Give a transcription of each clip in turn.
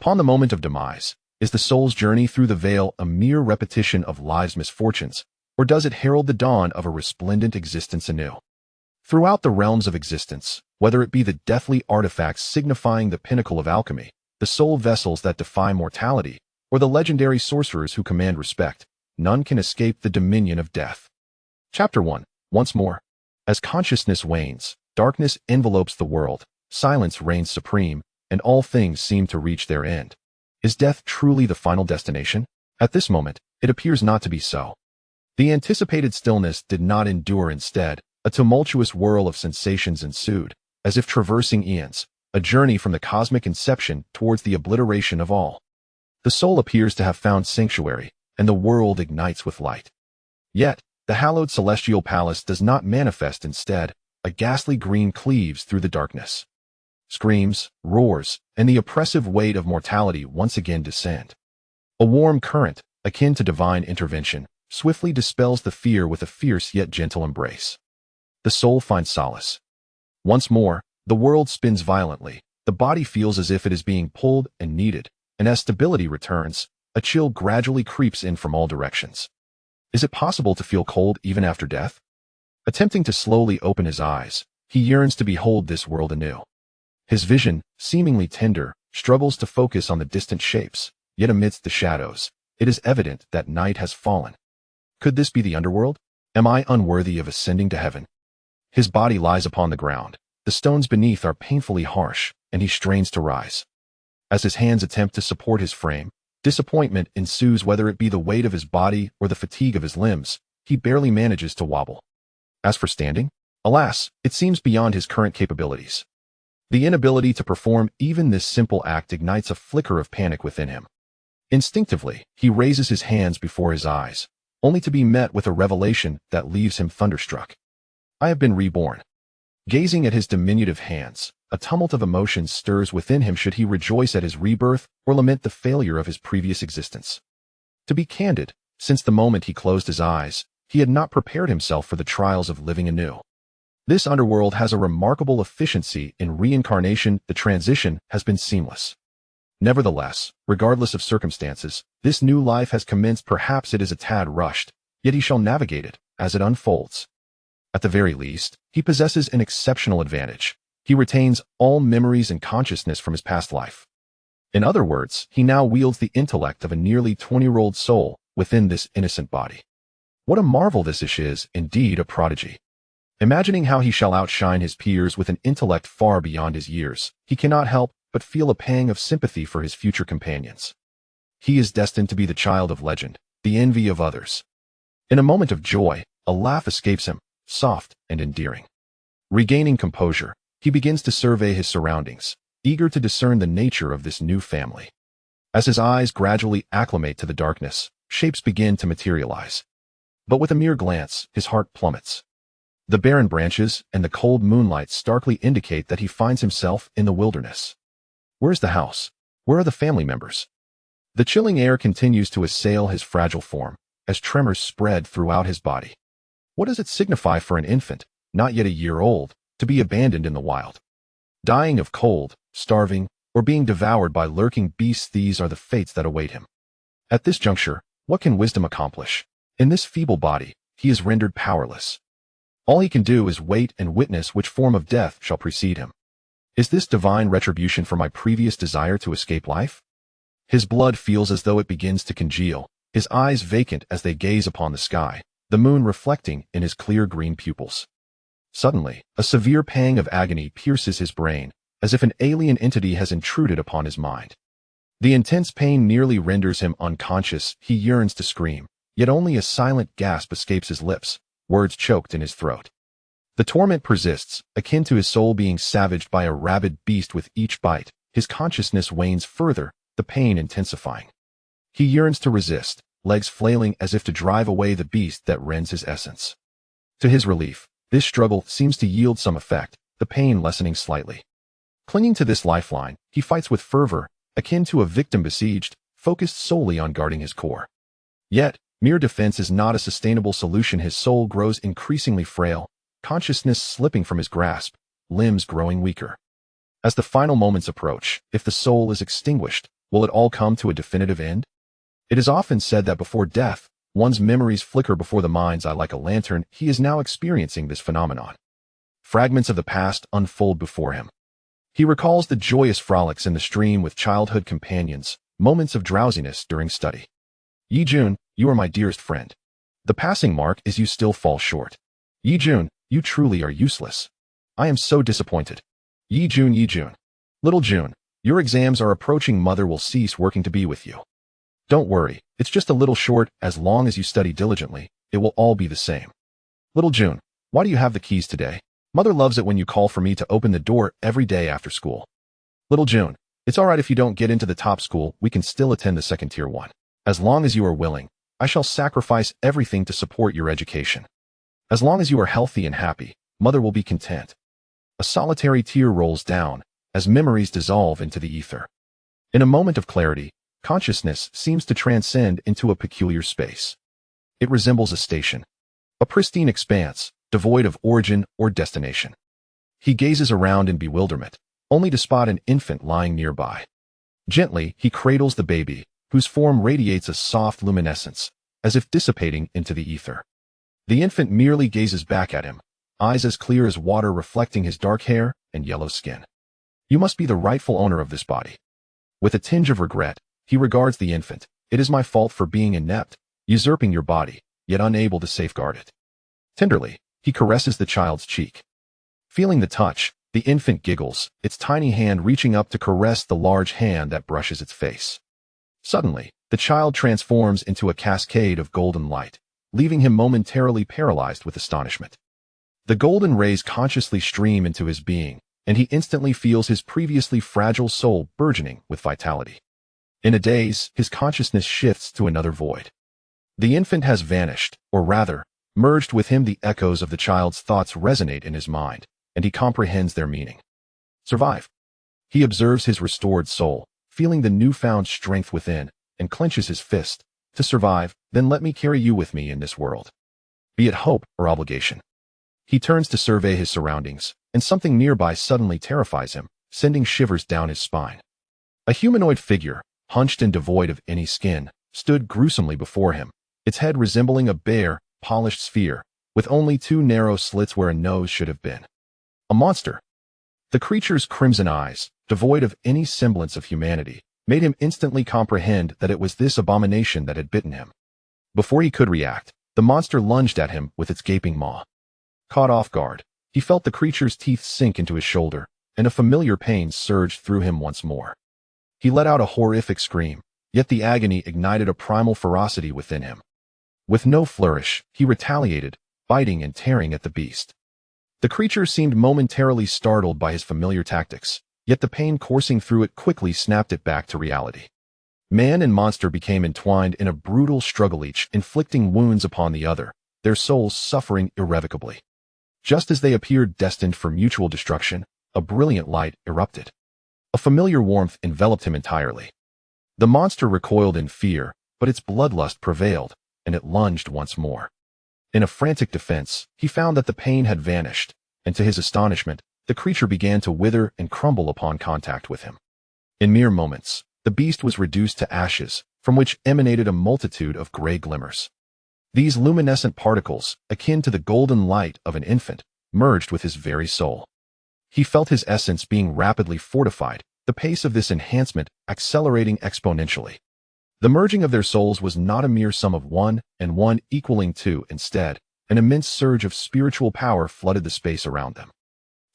Upon the moment of demise, is the soul's journey through the veil a mere repetition of life's misfortunes, or does it herald the dawn of a resplendent existence anew? Throughout the realms of existence, whether it be the deathly artifacts signifying the pinnacle of alchemy, the soul vessels that defy mortality, or the legendary sorcerers who command respect, none can escape the dominion of death. Chapter 1. Once more. As consciousness wanes, darkness envelopes the world, silence reigns supreme, and all things seem to reach their end. Is death truly the final destination? At this moment, it appears not to be so. The anticipated stillness did not endure. Instead, a tumultuous whirl of sensations ensued, as if traversing eons, a journey from the cosmic inception towards the obliteration of all. The soul appears to have found sanctuary, and the world ignites with light. Yet, the hallowed celestial palace does not manifest. Instead, a ghastly green cleaves through the darkness. Screams, roars, and the oppressive weight of mortality once again descend. A warm current, akin to divine intervention, swiftly dispels the fear with a fierce yet gentle embrace. The soul finds solace. Once more, the world spins violently, the body feels as if it is being pulled and kneaded, and as stability returns, a chill gradually creeps in from all directions. Is it possible to feel cold even after death? Attempting to slowly open his eyes, he yearns to behold this world anew. His vision, seemingly tender, struggles to focus on the distant shapes, yet amidst the shadows, it is evident that night has fallen. Could this be the underworld? Am I unworthy of ascending to heaven? His body lies upon the ground, the stones beneath are painfully harsh, and he strains to rise. As his hands attempt to support his frame, disappointment ensues. Whether it be the weight of his body or the fatigue of his limbs, he barely manages to wobble. As for standing, alas, it seems beyond his current capabilities. The inability to perform even this simple act ignites a flicker of panic within him. Instinctively, he raises his hands before his eyes, only to be met with a revelation that leaves him thunderstruck. I have been reborn. Gazing at his diminutive hands, a tumult of emotions stirs within him. Should he rejoice at his rebirth or lament the failure of his previous existence? To be candid, since the moment he closed his eyes, he had not prepared himself for the trials of living anew. This underworld has a remarkable efficiency in reincarnation. The transition has been seamless. Nevertheless, regardless of circumstances, this new life has commenced. Perhaps it is a tad rushed, yet he shall navigate it as it unfolds. At the very least, he possesses an exceptional advantage. He retains all memories and consciousness from his past life. In other words, he now wields the intellect of a nearly 20-year-old soul within this innocent body. What a marvel this is, indeed a prodigy. Imagining how he shall outshine his peers with an intellect far beyond his years, he cannot help but feel a pang of sympathy for his future companions. He is destined to be the child of legend, the envy of others. In a moment of joy, a laugh escapes him, soft and endearing. Regaining composure, he begins to survey his surroundings, eager to discern the nature of this new family. As his eyes gradually acclimate to the darkness, shapes begin to materialize. But with a mere glance, his heart plummets. The barren branches and the cold moonlight starkly indicate that he finds himself in the wilderness. Where's the house? Where are the family members? The chilling air continues to assail his fragile form, as tremors spread throughout his body. What does it signify for an infant, not yet a year old, to be abandoned in the wild? Dying of cold, starving, or being devoured by lurking beasts, these are the fates that await him. At this juncture, what can wisdom accomplish? In this feeble body, he is rendered powerless. All he can do is wait and witness which form of death shall precede him. Is this divine retribution for my previous desire to escape life? His blood feels as though it begins to congeal, his eyes vacant as they gaze upon the sky, the moon reflecting in his clear green pupils. Suddenly, a severe pang of agony pierces his brain, as if an alien entity has intruded upon his mind. The intense pain nearly renders him unconscious. He yearns to scream, yet only a silent gasp escapes his lips, words choked in his throat. The torment persists, akin to his soul being savaged by a rabid beast. With each bite, his consciousness wanes further, the pain intensifying. He yearns to resist, legs flailing as if to drive away the beast that rends his essence. To his relief, this struggle seems to yield some effect, the pain lessening slightly. Clinging to this lifeline, he fights with fervor, akin to a victim besieged, focused solely on guarding his core. Yet, mere defense is not a sustainable solution. His soul grows increasingly frail, consciousness slipping from his grasp, limbs growing weaker. As the final moments approach, if the soul is extinguished, Will it all come to a definitive end? It is often said that before death, one's memories flicker before the mind's eye like a lantern. He is now experiencing this phenomenon. Fragments of the past unfold before him. He recalls the joyous frolics in the stream with childhood companions, moments of drowsiness during study. Yi-jun, you are my dearest friend. The passing mark is you still fall short. Yi-jun, you truly are useless. I am so disappointed. Yi-jun, Yi-jun. Little June, your exams are approaching. Mother will cease working to be with you. Don't worry, it's just a little short. As long as you study diligently, it will all be the same. Little June, why do you have the keys today? Mother loves it when you call for me to open the door every day after school. Little June, it's alright if you don't get into the top school, we can still attend the second tier one. As long as you are willing, I shall sacrifice everything to support your education. As long as you are healthy and happy, Mother will be content. A solitary tear rolls down as memories dissolve into the ether. In a moment of clarity, consciousness seems to transcend into a peculiar space. It resembles a station, a pristine expanse, devoid of origin or destination. He gazes around in bewilderment, only to spot an infant lying nearby. Gently, he cradles the baby, whose form radiates a soft luminescence, as if dissipating into the ether. The infant merely gazes back at him, eyes as clear as water reflecting his dark hair and yellow skin. You must be the rightful owner of this body. With a tinge of regret, he regards the infant. It is my fault for being inept, usurping your body, yet unable to safeguard it. Tenderly, he caresses the child's cheek. Feeling the touch, the infant giggles, its tiny hand reaching up to caress the large hand that brushes its face. Suddenly, the child transforms into a cascade of golden light, leaving him momentarily paralyzed with astonishment. The golden rays consciously stream into his being, and he instantly feels his previously fragile soul burgeoning with vitality. In a daze, his consciousness shifts to another void. The infant has vanished, or rather, merged with him. The echoes of the child's thoughts resonate in his mind, and he comprehends their meaning. Survive. He observes his restored soul, feeling the newfound strength within, and clenches his fist. To survive, then let me carry you with me in this world. Be it hope or obligation. He turns to survey his surroundings, and something nearby suddenly terrifies him, sending shivers down his spine. A humanoid figure, hunched and devoid of any skin, stood gruesomely before him, its head resembling a bare, polished sphere, with only two narrow slits where a nose should have been. A monster. The creature's crimson eyes, devoid of any semblance of humanity, made him instantly comprehend that it was this abomination that had bitten him. Before he could react, the monster lunged at him with its gaping maw. Caught off guard, he felt the creature's teeth sink into his shoulder, and a familiar pain surged through him once more. He let out a horrific scream, yet the agony ignited a primal ferocity within him. With no flourish, he retaliated, biting and tearing at the beast. The creature seemed momentarily startled by his familiar tactics, yet the pain coursing through it quickly snapped it back to reality. Man and monster became entwined in a brutal struggle, each inflicting wounds upon the other, their souls suffering irrevocably. Just as they appeared destined for mutual destruction, a brilliant light erupted. A familiar warmth enveloped him entirely. The monster recoiled in fear, but its bloodlust prevailed, and it lunged once more. In a frantic defense, he found that the pain had vanished, and to his astonishment, the creature began to wither and crumble upon contact with him. In mere moments, the beast was reduced to ashes, from which emanated a multitude of gray glimmers. These luminescent particles, akin to the golden light of an infant, merged with his very soul. He felt his essence being rapidly fortified, the pace of this enhancement accelerating exponentially. The merging of their souls was not a mere sum of 1 and 1 equaling 2. Instead, an immense surge of spiritual power flooded the space around them.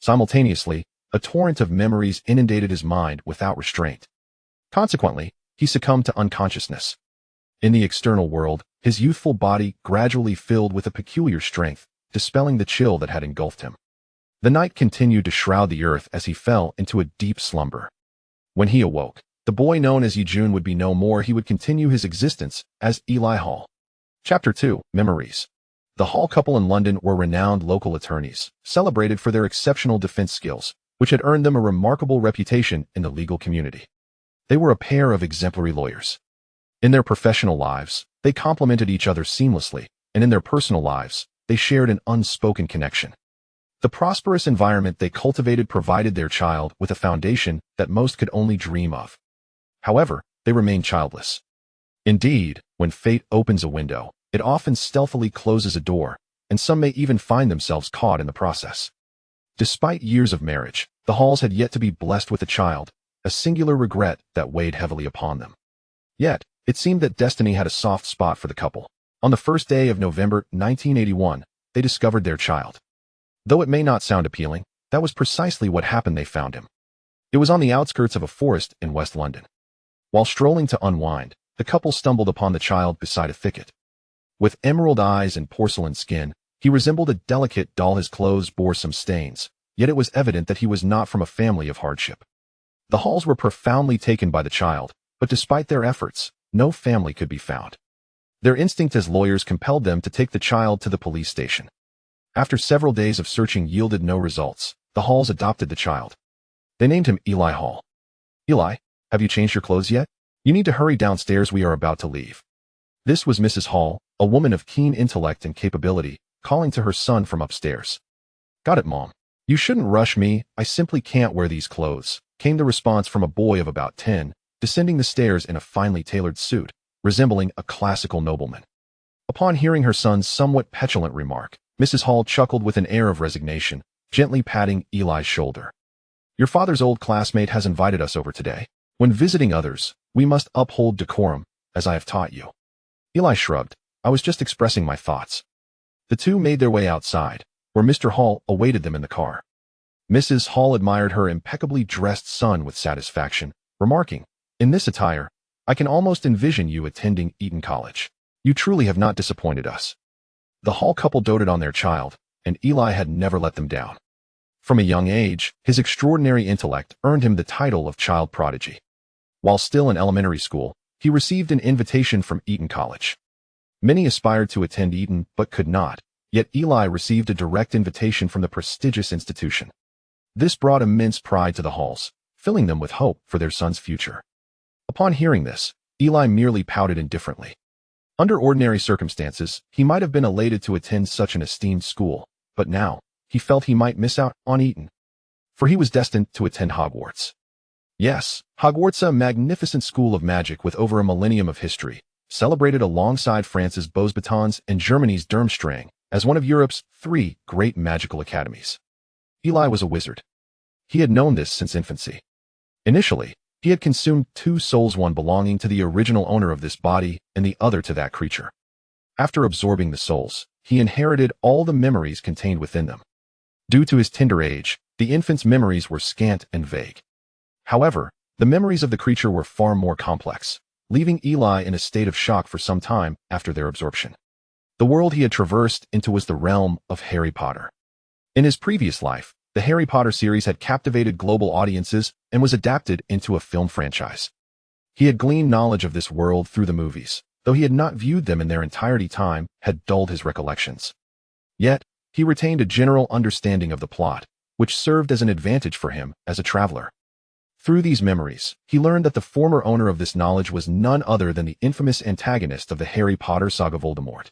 Simultaneously, a torrent of memories inundated his mind without restraint. Consequently, he succumbed to unconsciousness. In the external world, his youthful body gradually filled with a peculiar strength, dispelling the chill that had engulfed him. The night continued to shroud the earth as he fell into a deep slumber. When he awoke, the boy known as Yi-jun would be no more. He would continue his existence as Eli Hall. Chapter 2, Memories. The Hall couple in London were renowned local attorneys, celebrated for their exceptional defense skills, which had earned them a remarkable reputation in the legal community. They were a pair of exemplary lawyers. In their professional lives, they complemented each other seamlessly, and in their personal lives, they shared an unspoken connection. The prosperous environment they cultivated provided their child with a foundation that most could only dream of. However, they remain childless. Indeed, when fate opens a window, it often stealthily closes a door, and some may even find themselves caught in the process. Despite years of marriage, the Halls had yet to be blessed with a child, a singular regret that weighed heavily upon them. Yet, it seemed that destiny had a soft spot for the couple. On the first day of November 1981, they discovered their child. Though it may not sound appealing, that was precisely what happened. They found him. It was on the outskirts of a forest in West London. While strolling to unwind, the couple stumbled upon the child beside a thicket. With emerald eyes and porcelain skin, he resembled a delicate doll. His clothes bore some stains, yet it was evident that he was not from a family of hardship. The Halls were profoundly taken by the child, but despite their efforts, no family could be found. Their instinct as lawyers compelled them to take the child to the police station. After several days of searching yielded no results, the Halls adopted the child. They named him Eli Hall. "Eli, have you changed your clothes yet? You need to hurry downstairs. We are about to leave." This was Mrs. Hall, a woman of keen intellect and capability, calling to her son from upstairs. "Got it, Mom. You shouldn't rush me. I simply can't wear these clothes," came the response from a boy of about 10, descending the stairs in a finely tailored suit, resembling a classical nobleman. Upon hearing her son's somewhat petulant remark, Mrs. Hall chuckled with an air of resignation, gently patting Eli's shoulder. "Your father's old classmate has invited us over today. When visiting others, we must uphold decorum, as I have taught you." Eli shrugged. "I was just expressing my thoughts." The two made their way outside, where Mr. Hall awaited them in the car. Mrs. Hall admired her impeccably dressed son with satisfaction, remarking, "In this attire, I can almost envision you attending Eton College. You truly have not disappointed us." The Hall couple doted on their child, and Eli had never let them down. From a young age, his extraordinary intellect earned him the title of child prodigy. While still in elementary school, he received an invitation from Eton College. Many aspired to attend Eton but could not, yet Eli received a direct invitation from the prestigious institution. This brought immense pride to the Halls, filling them with hope for their son's future. Upon hearing this, Eli merely pouted indifferently. Under ordinary circumstances, he might have been elated to attend such an esteemed school, but now, he felt he might miss out on Eton. For he was destined to attend Hogwarts. Yes, Hogwarts, a magnificent school of magic with over a millennium of history, celebrated alongside France's Beaux Batons and Germany's Durmstrang as one of Europe's 3 great magical academies. Eli was a wizard. He had known this since infancy. Initially, he had consumed 2 souls, one belonging to the original owner of this body and the other to that creature. After absorbing the souls, he inherited all the memories contained within them. Due to his tender age, the infant's memories were scant and vague. However, the memories of the creature were far more complex, leaving Eli in a state of shock for some time after their absorption. The world he had traversed into was the realm of Harry Potter. In his previous life, the Harry Potter series had captivated global audiences and was adapted into a film franchise. He had gleaned knowledge of this world through the movies, though he had not viewed them in their entirety. Time had dulled his recollections. Yet, he retained a general understanding of the plot, which served as an advantage for him as a traveler. Through these memories, he learned that the former owner of this knowledge was none other than the infamous antagonist of the Harry Potter saga, Voldemort.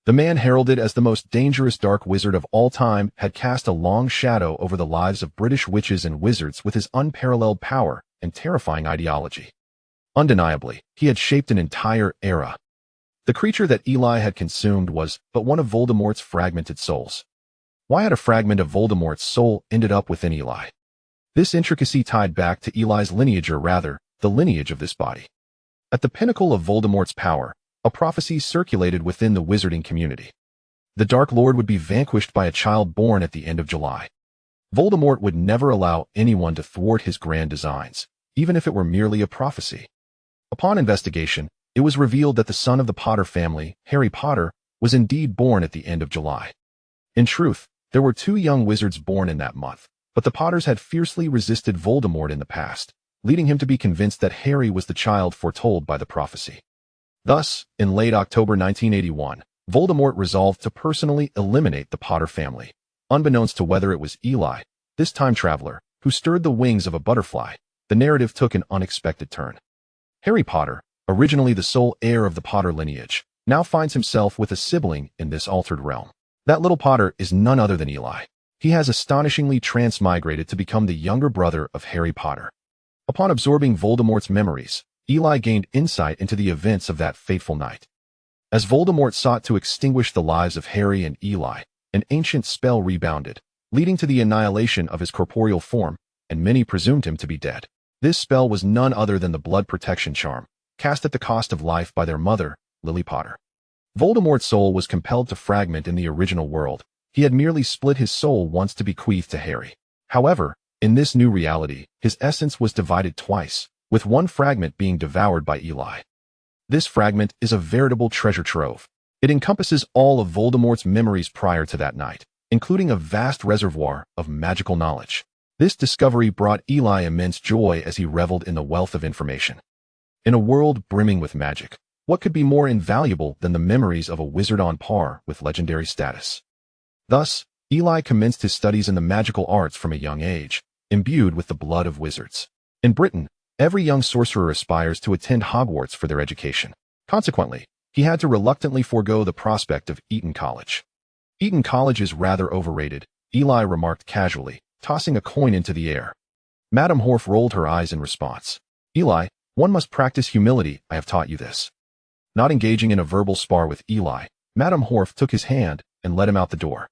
The man heralded as the most dangerous dark wizard of all time had cast a long shadow over the lives of British witches and wizards with his unparalleled power and terrifying ideology. Undeniably, he had shaped an entire era. The creature that Eli had consumed was but one of Voldemort's fragmented souls. Why had a fragment of Voldemort's soul ended up within Eli? This intricacy tied back to Eli's lineage, or rather, the lineage of this body. At the pinnacle of Voldemort's power, a prophecy circulated within the wizarding community. The Dark Lord would be vanquished by a child born at the end of July. Voldemort would never allow anyone to thwart his grand designs, even if it were merely a prophecy. Upon investigation, it was revealed that the son of the Potter family, Harry Potter, was indeed born at the end of July. In truth, there were 2 young wizards born in that month, but the Potters had fiercely resisted Voldemort in the past, leading him to be convinced that Harry was the child foretold by the prophecy. Thus, in late October 1981, Voldemort resolved to personally eliminate the Potter family, unbeknownst to whether it was Eli, this time traveler, who stirred the wings of a butterfly. The narrative took an unexpected turn. Harry Potter, originally the sole heir of the Potter lineage, now finds himself with a sibling in this altered realm. That little Potter is none other than Eli. He has astonishingly transmigrated to become the younger brother of Harry Potter. Upon absorbing Voldemort's memories, Eli gained insight into the events of that fateful night. As Voldemort sought to extinguish the lives of Harry and Eli, an ancient spell rebounded, leading to the annihilation of his corporeal form, and many presumed him to be dead. This spell was none other than the blood protection charm, cast at the cost of life by their mother, Lily Potter. Voldemort's soul was compelled to fragment in the original world. He had merely split his soul once to bequeath to Harry. However, in this new reality, his essence was divided twice, with one fragment being devoured by Eli. This fragment is a veritable treasure trove. It encompasses all of Voldemort's memories prior to that night, including a vast reservoir of magical knowledge. This discovery brought Eli immense joy as he reveled in the wealth of information. In a world brimming with magic, what could be more invaluable than the memories of a wizard on par with legendary status? Thus, Eli commenced his studies in the magical arts from a young age, imbued with the blood of wizards. In Britain, every young sorcerer aspires to attend Hogwarts for their education. Consequently, he had to reluctantly forego the prospect of Eton College. Eton College is rather overrated, Eli remarked casually, tossing a coin into the air. Madame Horf rolled her eyes in response. Eli, one must practice humility, I have taught you this. Not engaging in a verbal spar with Eli, Madame Horf took his hand and led him out the door.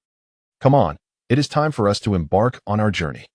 Come on, it is time for us to embark on our journey.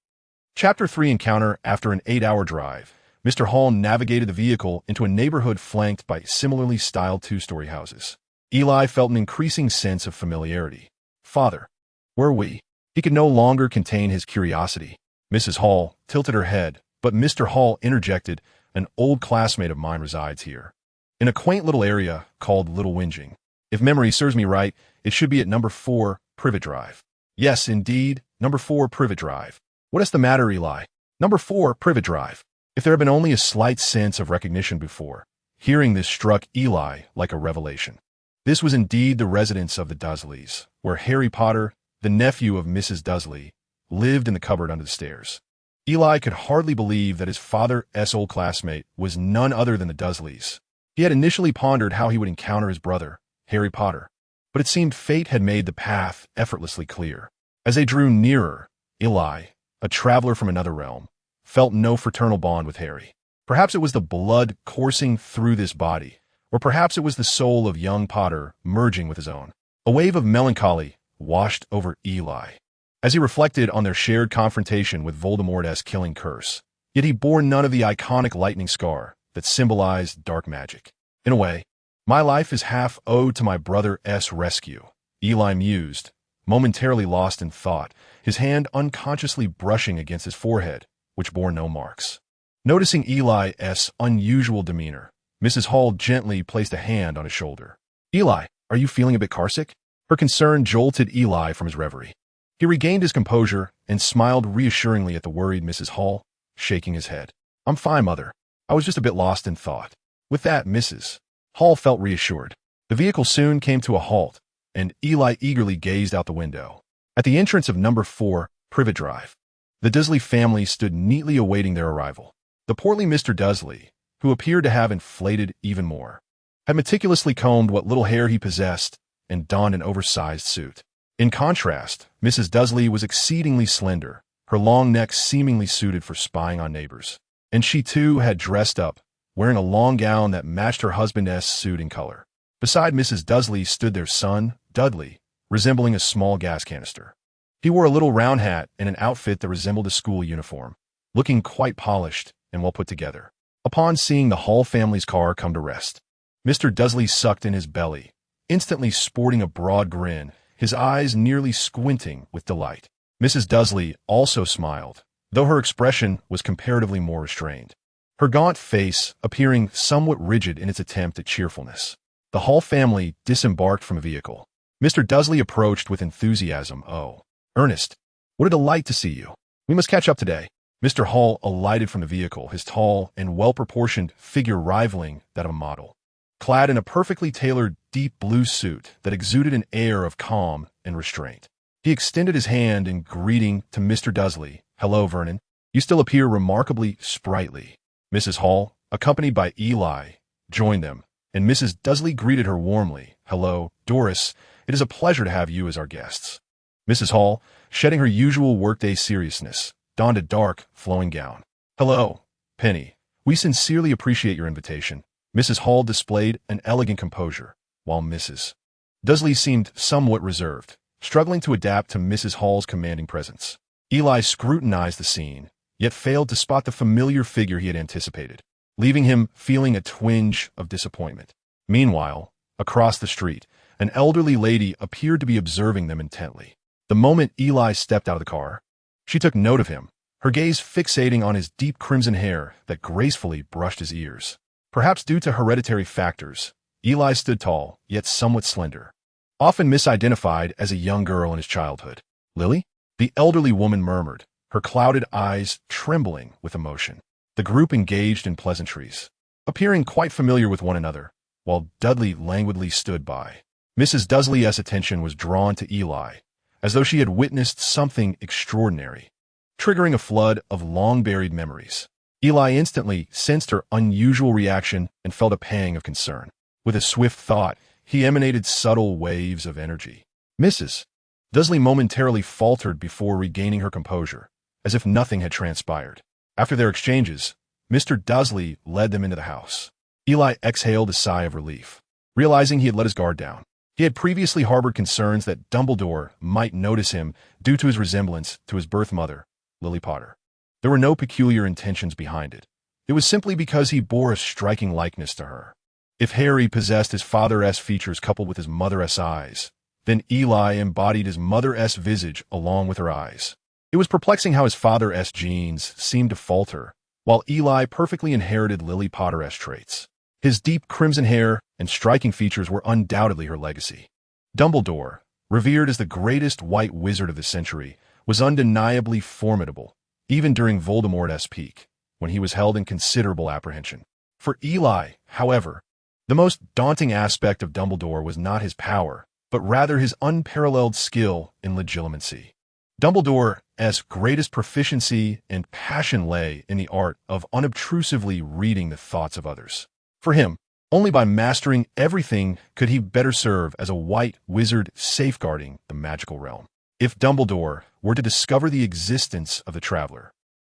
Chapter 3 Encounter. After an 8-hour drive, Mr. Hall navigated the vehicle into a neighborhood flanked by similarly styled two-story houses. Eli felt an increasing sense of familiarity. Father, where are we? He could no longer contain his curiosity. Mrs. Hall tilted her head, but Mr. Hall interjected, an old classmate of mine resides here, in a quaint little area called Little Whinging. If memory serves me right, it should be at number 4, Privet Drive. Yes, indeed, number 4, Privet Drive. What is the matter, Eli? Number 4, Privet Drive. If there had been only a slight sense of recognition before, hearing this struck Eli like a revelation. This was indeed the residence of the Dursleys, where Harry Potter, the nephew of Mrs. Dursley, lived in the cupboard under the stairs. Eli could hardly believe that his father's old classmate was none other than the Dursleys. He had initially pondered how he would encounter his brother, Harry Potter, but it seemed fate had made the path effortlessly clear. As they drew nearer, Eli, a traveler from another realm, felt no fraternal bond with Harry. Perhaps it was the blood coursing through this body, or perhaps it was the soul of young Potter merging with his own. A wave of melancholy washed over Eli as he reflected on their shared confrontation with Voldemort's killing curse. Yet he bore none of the iconic lightning scar that symbolized dark magic. In a way, my life is half owed to my brother's rescue, Eli mused, momentarily lost in thought, his hand unconsciously brushing against his forehead, which bore no marks. Noticing Eli's unusual demeanor, Mrs. Hall gently placed a hand on his shoulder. Eli, are you feeling a bit carsick? Her concern jolted Eli from his reverie. He regained his composure and smiled reassuringly at the worried Mrs. Hall, shaking his head. I'm fine, Mother. I was just a bit lost in thought. With that, Mrs. Hall felt reassured. The vehicle soon came to a halt, and Eli eagerly gazed out the window. At the entrance of number 4, Privet Drive, the Dursley family stood neatly awaiting their arrival. The portly Mr. Dursley, who appeared to have inflated even more, had meticulously combed what little hair he possessed and donned an oversized suit. In contrast, Mrs. Dursley was exceedingly slender, her long neck seemingly suited for spying on neighbors. And she too had dressed up, wearing a long gown that matched her husband's suit in color. Beside Mrs. Dursley stood their son, Dudley, resembling a small gas canister. He wore a little round hat and an outfit that resembled a school uniform, looking quite polished and well put together. Upon seeing the Hall family's car come to rest, Mr. Dursley sucked in his belly, instantly sporting a broad grin, his eyes nearly squinting with delight. Mrs. Dursley also smiled, though her expression was comparatively more restrained, her gaunt face appearing somewhat rigid in its attempt at cheerfulness. The Hall family disembarked from a vehicle. Mr. Dursley approached with enthusiasm. Oh, Ernest, what a delight to see you. We must catch up today. Mr. Hall alighted from the vehicle, his tall and well-proportioned figure rivaling that of a model. Clad in a perfectly tailored deep blue suit that exuded an air of calm and restraint, he extended his hand in greeting to Mr. Dursley. Hello, Vernon. You still appear remarkably sprightly. Mrs. Hall, accompanied by Eli, joined them, and Mrs. Dursley greeted her warmly. Hello, Doris. It is a pleasure to have you as our guests. Mrs. Hall, shedding her usual workday seriousness, donned a dark, flowing gown. Hello, Penny, we sincerely appreciate your invitation. Mrs. Hall displayed an elegant composure, while Mrs. Dudley seemed somewhat reserved, struggling to adapt to Mrs. Hall's commanding presence. Eli scrutinized the scene, yet failed to spot the familiar figure he had anticipated, leaving him feeling a twinge of disappointment. Meanwhile, across the street, an elderly lady appeared to be observing them intently. The moment Eli stepped out of the car, she took note of him, her gaze fixating on his deep crimson hair that gracefully brushed his ears. Perhaps due to hereditary factors, Eli stood tall, yet somewhat slender, often misidentified as a young girl in his childhood. "Lily?" the elderly woman murmured, her clouded eyes trembling with emotion. The group engaged in pleasantries, appearing quite familiar with one another, while Dudley languidly stood by. Mrs. Dudley's attention was drawn to Eli, as though she had witnessed something extraordinary, triggering a flood of long-buried memories. Eli instantly sensed her unusual reaction and felt a pang of concern. With a swift thought, he emanated subtle waves of energy. Mrs. Dudley momentarily faltered before regaining her composure, as if nothing had transpired. After their exchanges, Mr. Dudley led them into the house. Eli exhaled a sigh of relief, realizing he had let his guard down. He had previously harbored concerns that Dumbledore might notice him due to his resemblance to his birth mother, Lily Potter. There were no peculiar intentions behind it. It was simply because he bore a striking likeness to her. If Harry possessed his father's features coupled with his mother's eyes, then Eli embodied his mother's visage along with her eyes. It was perplexing how his father's genes seemed to falter, while Eli perfectly inherited Lily Potter's traits. His deep crimson hair and striking features were undoubtedly her legacy. Dumbledore, revered as the greatest white wizard of the century, was undeniably formidable, even during Voldemort's peak, when he was held in considerable apprehension. For Eli, however, the most daunting aspect of Dumbledore was not his power, but rather his unparalleled skill in legilimency. Dumbledore's greatest proficiency and passion lay in the art of unobtrusively reading the thoughts of others. For him, only by mastering everything could he better serve as a white wizard safeguarding the magical realm. If Dumbledore were to discover the existence of the Traveler,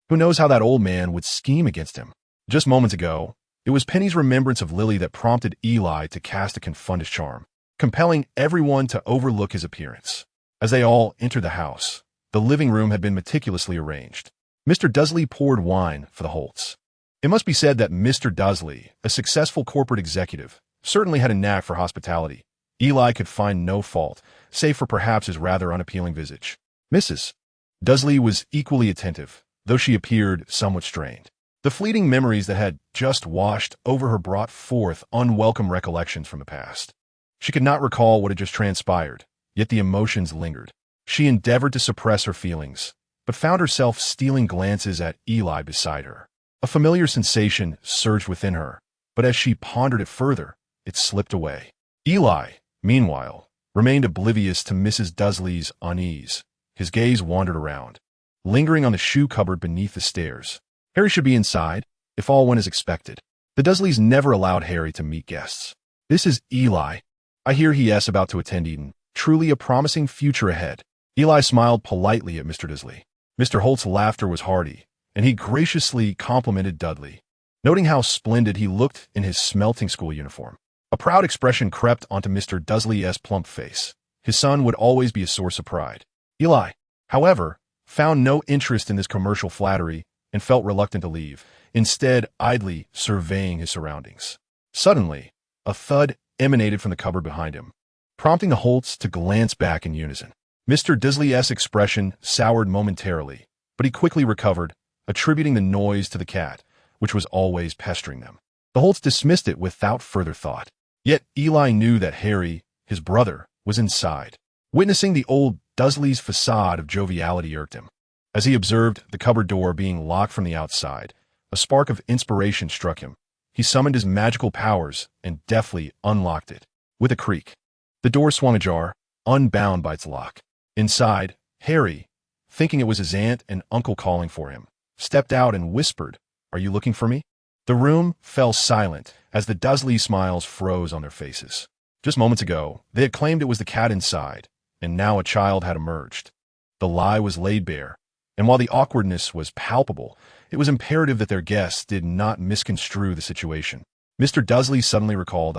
who knows how that old man would scheme against him? Just moments ago, it was Penny's remembrance of Lily that prompted Eli to cast a Confundish charm, compelling everyone to overlook his appearance. As they all entered the house, the living room had been meticulously arranged. Mr. Dudley poured wine for the Holts. It must be said that Mr. Dudley, a successful corporate executive, certainly had a knack for hospitality. Eli could find no fault, save for perhaps his rather unappealing visage. Mrs. Dudley was equally attentive, though she appeared somewhat strained. The fleeting memories that had just washed over her brought forth unwelcome recollections from the past. She could not recall what had just transpired, yet the emotions lingered. She endeavored to suppress her feelings, but found herself stealing glances at Eli beside her. A familiar sensation surged within her, but as she pondered it further, it slipped away. Eli, meanwhile, remained oblivious to Mrs. Dudley's unease. His gaze wandered around, lingering on the shoe cupboard beneath the stairs. Harry should be inside, if all went as expected. The Dudleys never allowed Harry to meet guests. "This is Eli. I hear he is about to attend Eton. Truly a promising future ahead." Eli smiled politely at Mr. Dudley. Mr. Holt's laughter was hearty, and he graciously complimented Dudley, noting how splendid he looked in his smelting school uniform. A proud expression crept onto Mr. Dudley's plump face. His son would always be a source of pride. Eli, however, found no interest in this commercial flattery and felt reluctant to leave, instead idly surveying his surroundings. Suddenly, a thud emanated from the cupboard behind him, prompting the Holts to glance back in unison. Mr. Dudley's expression soured momentarily, but he quickly recovered, attributing the noise to the cat, which was always pestering them. The Holts dismissed it without further thought. Yet Eli knew that Harry, his brother, was inside. Witnessing the old Dudley's facade of joviality irked him. As he observed the cupboard door being locked from the outside, a spark of inspiration struck him. He summoned his magical powers and deftly unlocked it. With a creak, the door swung ajar, unbound by its lock. Inside, Harry, thinking it was his aunt and uncle calling for him, stepped out and whispered, "Are you looking for me?" The room fell silent as the Dudley smiles froze on their faces. Just moments ago, they had claimed it was the cat inside, and now a child had emerged. The lie was laid bare, and while the awkwardness was palpable, It was imperative that their guests did not misconstrue the situation. Mr. Dudley suddenly recalled,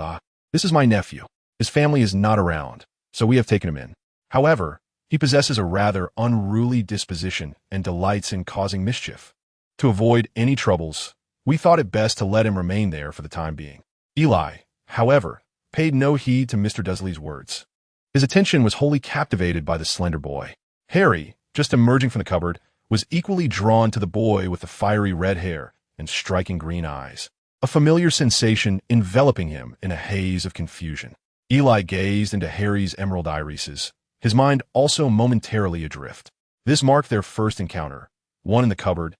this is my nephew. His family is not around, so we have taken him in. However, he possesses a rather unruly disposition and delights in causing mischief. To avoid any troubles, we thought it best to let him remain there for the time being. Eli, however, paid no heed to Mr. Dudley's words. His attention was wholly captivated by the slender boy. Harry, just emerging from the cupboard, was equally drawn to the boy with the fiery red hair and striking green eyes, a familiar sensation enveloping him in a haze of confusion. Eli gazed into Harry's emerald irises, his mind also momentarily adrift. This marked their first encounter, one in the cupboard,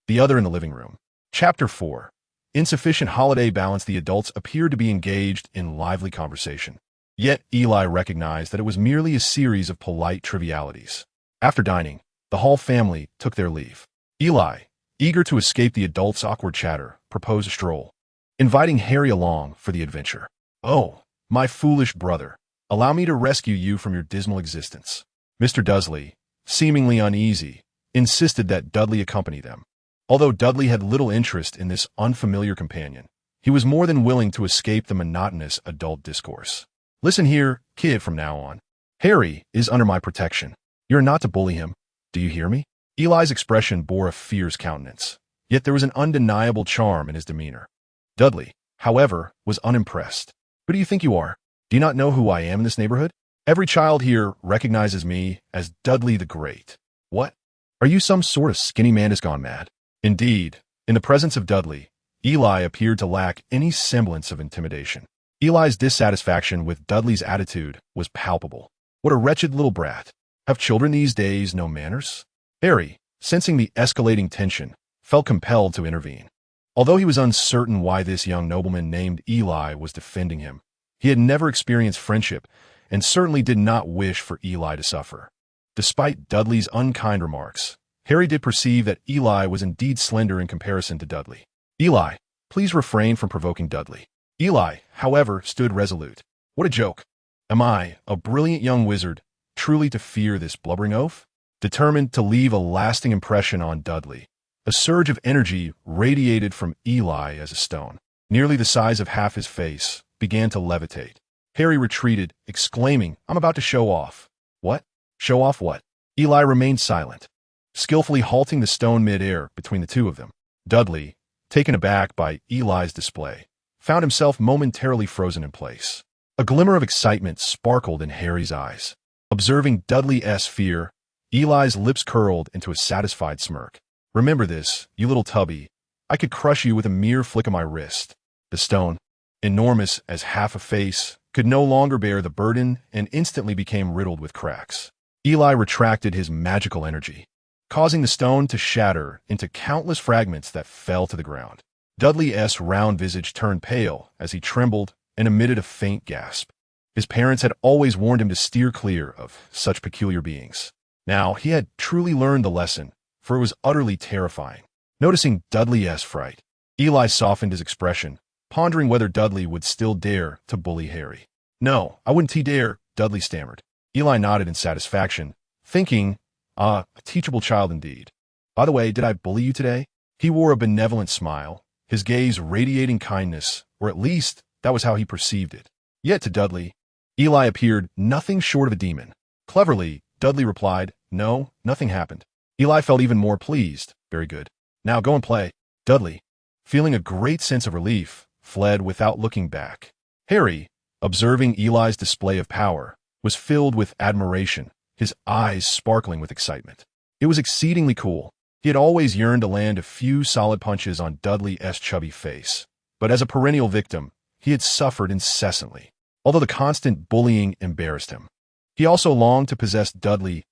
the other in the living room. Chapter 4. Insufficient holiday balance. The adults appeared to be engaged in lively conversation. Yet Eli recognized that it was merely a series of polite trivialities. After dining, the Hall family took their leave. Eli, eager to escape the adults' awkward chatter, proposed a stroll, inviting Harry along for the adventure. "Oh, my foolish brother, allow me to rescue you from your dismal existence." Mr. Dudley, seemingly uneasy, insisted that Dudley accompany them. Although Dudley had little interest in this unfamiliar companion, he was more than willing to escape the monotonous adult discourse. "Listen here, kid, from now on. Harry is under my protection. You're not to bully him. Do you hear me?" Eli's expression bore a fierce countenance, yet there was an undeniable charm in his demeanor. Dudley, however, was unimpressed. "Who do you think you are? Do you not know who I am in this neighborhood? Every child here recognizes me as Dudley the Great." "What? Are you some sort of skinny man who's gone mad?" Indeed, in the presence of Dudley, Eli appeared to lack any semblance of intimidation. Eli's dissatisfaction with Dudley's attitude was palpable. What a wretched little brat. Have children these days no manners? Harry, sensing the escalating tension, felt compelled to intervene. Although he was uncertain why this young nobleman named Eli was defending him, he had never experienced friendship and certainly did not wish for Eli to suffer. Despite Dudley's unkind remarks, Harry did perceive that Eli was indeed slender in comparison to Dudley. "Eli, please refrain from provoking Dudley." Eli, however, stood resolute. "What a joke! Am I, a brilliant young wizard, truly to fear this blubbering oaf?" Determined to leave a lasting impression on Dudley, a surge of energy radiated from Eli as a stone, nearly the size of half his face, began to levitate. Harry retreated, exclaiming, "I'm about to show off." "What? Show off what?" Eli remained silent, skillfully halting the stone mid-air between the two of them. Dudley, taken aback by Eli's display, found himself momentarily frozen in place. A glimmer of excitement sparkled in Harry's eyes. Observing Dudley's fear, Eli's lips curled into a satisfied smirk. "Remember this, you little tubby. I could crush you with a mere flick of my wrist." The stone, enormous as half a face, could no longer bear the burden and instantly became riddled with cracks. Eli retracted his magical energy, causing the stone to shatter into countless fragments that fell to the ground. Dudley's round visage turned pale as he trembled and emitted a faint gasp. His parents had always warned him to steer clear of such peculiar beings. Now he had truly learned the lesson, for it was utterly terrifying. Noticing Dudley's fright, Eli softened his expression, pondering whether Dudley would still dare to bully Harry. "No, I wouldn't dare," Dudley stammered. Eli nodded in satisfaction, thinking, a teachable child indeed. "By the way, did I bully you today?" He wore a benevolent smile, his gaze radiating kindness, or at least that was how he perceived it. Yet to Dudley, Eli appeared nothing short of a demon. Cleverly, Dudley replied, "No, nothing happened." Eli felt even more pleased. "Very good. Now go and play." Dudley, feeling a great sense of relief, fled without looking back. Harry, observing Eli's display of power, was filled with admiration, his eyes sparkling with excitement. It was exceedingly cool. He had always yearned to land a few solid punches on Dudley's chubby face, but as a perennial victim, he had suffered incessantly, although the constant bullying embarrassed him. He also longed to possess Dudley's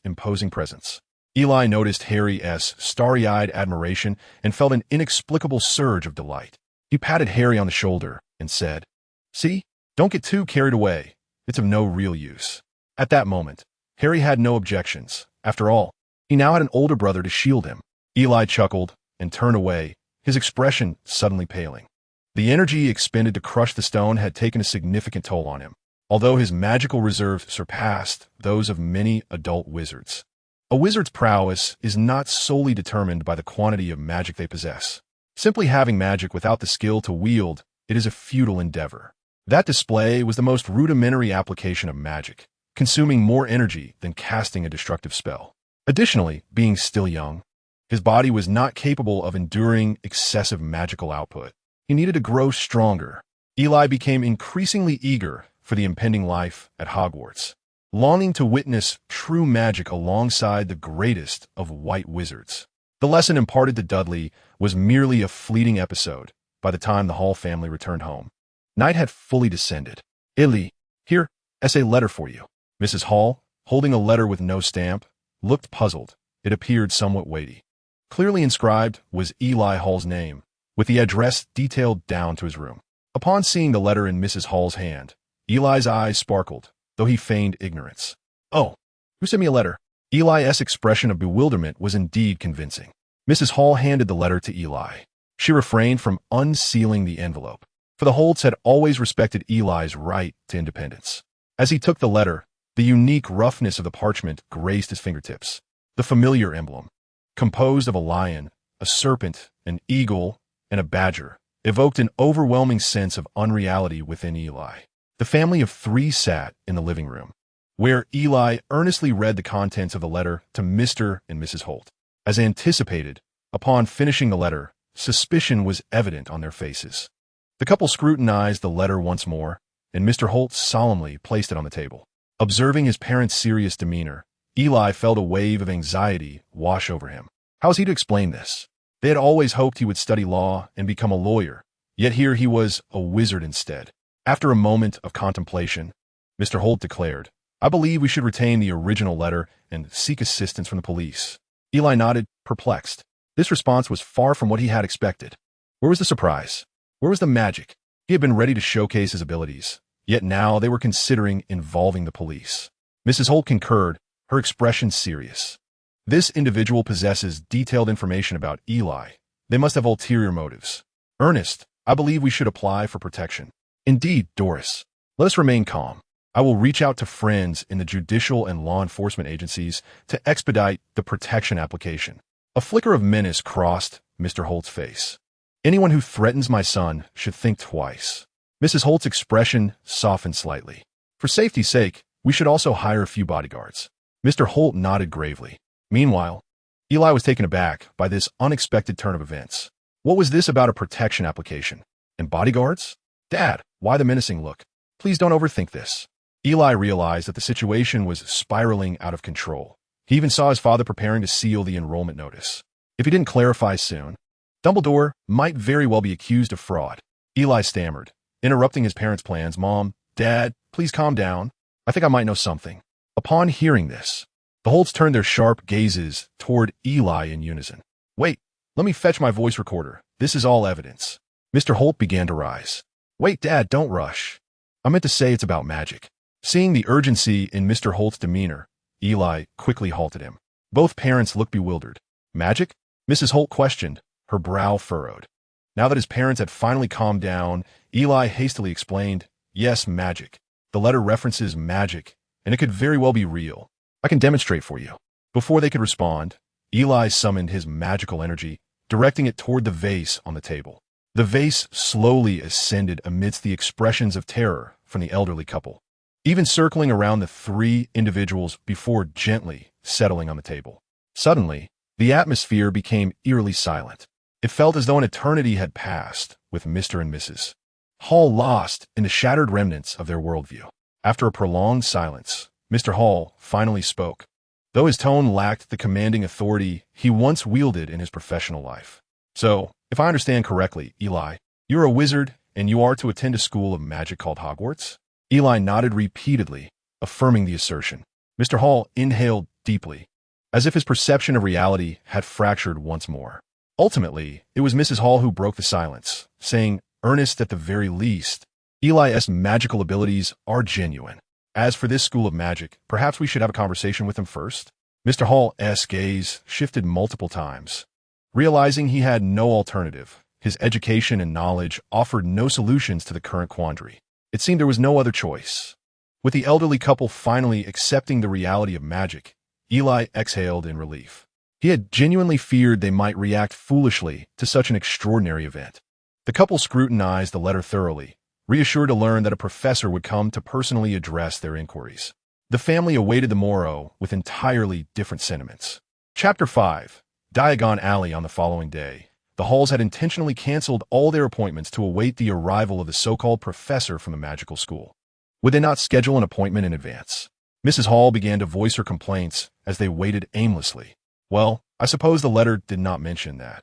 imposing presence. Eli noticed Harry's starry-eyed admiration and felt an inexplicable surge of delight. He patted Harry on the shoulder and said, "See, don't get too carried away. It's of no real use." At that moment, Harry had no objections. After all, he now had an older brother to shield him. Eli chuckled and turned away, his expression suddenly paling. The energy expended to crush the stone had taken a significant toll on him, although his magical reserves surpassed those of many adult wizards. A wizard's prowess is not solely determined by the quantity of magic they possess. Simply having magic without the skill to wield it is a futile endeavor. That display was the most rudimentary application of magic, consuming more energy than casting a destructive spell. Additionally, being still young, his body was not capable of enduring excessive magical output. He needed to grow stronger. Eli became increasingly eager for the impending life at Hogwarts, longing to witness true magic alongside the greatest of white wizards. The lesson imparted to Dudley was merely a fleeting episode by the time the Hall family returned home. Night had fully descended. Illy, here, a letter for you. Mrs. Hall, holding a letter with no stamp, looked puzzled. It appeared somewhat weighty. Clearly inscribed was Eli Hall's name, with the address detailed down to his room. Upon seeing the letter in Mrs. Hall's hand, Eli's eyes sparkled, though he feigned ignorance. Oh, who sent me a letter? Eli's expression of bewilderment was indeed convincing. Mrs. Hall handed the letter to Eli. She refrained from unsealing the envelope, for the Holts had always respected Eli's right to independence. As he took the letter, the unique roughness of the parchment grazed his fingertips. The familiar emblem, composed of a lion, a serpent, an eagle, and a badger, evoked an overwhelming sense of unreality within Eli. The family of three sat in the living room, where Eli earnestly read the contents of the letter to Mr. and Mrs. Holt. As anticipated, upon finishing the letter, suspicion was evident on their faces. The couple scrutinized the letter once more, and Mr. Holt solemnly placed it on the table. Observing his parents' serious demeanor, Eli felt a wave of anxiety wash over him. How was he to explain this? They had always hoped he would study law and become a lawyer, yet here he was a wizard instead. After a moment of contemplation, Mr. Holt declared, I believe we should retain the original letter and seek assistance from the police. Eli nodded, perplexed. This response was far from what he had expected. Where was the surprise? Where was the magic? He had been ready to showcase his abilities, yet now they were considering involving the police. Mrs. Holt concurred, her expression serious. This individual possesses detailed information about Eli. They must have ulterior motives. Ernest, I believe we should apply for protection. Indeed, Doris. Let us remain calm. I will reach out to friends in the judicial and law enforcement agencies to expedite the protection application. A flicker of menace crossed Mr. Holt's face. Anyone who threatens my son should think twice. Mrs. Holt's expression softened slightly. For safety's sake, we should also hire a few bodyguards. Mr. Holt nodded gravely. Meanwhile, Eli was taken aback by this unexpected turn of events. What was this about a protection application? And bodyguards? Dad, why the menacing look? Please don't overthink this. Eli realized that the situation was spiraling out of control. He even saw his father preparing to seal the enrollment notice. If he didn't clarify soon, Dumbledore might very well be accused of fraud. Eli stammered, interrupting his parents' plans. Mom, Dad, please calm down. I think I might know something. Upon hearing this, the Holts turned their sharp gazes toward Eli in unison. Wait, let me fetch my voice recorder. This is all evidence. Mr. Holt began to rise. Wait, Dad, don't rush. I meant to say it's about magic. Seeing the urgency in Mr. Holt's demeanor, Eli quickly halted him. Both parents looked bewildered. Magic? Mrs. Holt questioned, her brow furrowed. Now that his parents had finally calmed down, Eli hastily explained, yes, magic. The letter references magic, and it could very well be real. I can demonstrate for you. Before they could respond, Eli summoned his magical energy, directing it toward the vase on the table. The vase slowly ascended amidst the expressions of terror from the elderly couple, even circling around the three individuals before gently settling on the table. Suddenly, the atmosphere became eerily silent. It felt as though an eternity had passed with Mr. and Mrs. Hall lost in the shattered remnants of their worldview. After a prolonged silence, Mr. Hall finally spoke, though his tone lacked the commanding authority he once wielded in his professional life. So, if I understand correctly, Eli, you're a wizard and you are to attend a school of magic called Hogwarts? Eli nodded repeatedly, affirming the assertion. Mr. Hall inhaled deeply, as if his perception of reality had fractured once more. Ultimately, it was Mrs. Hall who broke the silence, saying, Ernest, at the very least, Eli's magical abilities are genuine. As for this school of magic, perhaps we should have a conversation with him first? Mr. Hall's gaze shifted multiple times. Realizing he had no alternative, his education and knowledge offered no solutions to the current quandary. It seemed there was no other choice. With the elderly couple finally accepting the reality of magic, Eli exhaled in relief. He had genuinely feared they might react foolishly to such an extraordinary event. The couple scrutinized the letter thoroughly, reassured to learn that a professor would come to personally address their inquiries. The family awaited the morrow with entirely different sentiments. Chapter 5. Diagon Alley. On the following day, the Halls had intentionally canceled all their appointments to await the arrival of the so-called professor from the magical school. Would they not schedule an appointment in advance? Mrs. Hall began to voice her complaints as they waited aimlessly. Well, I suppose the letter did not mention that.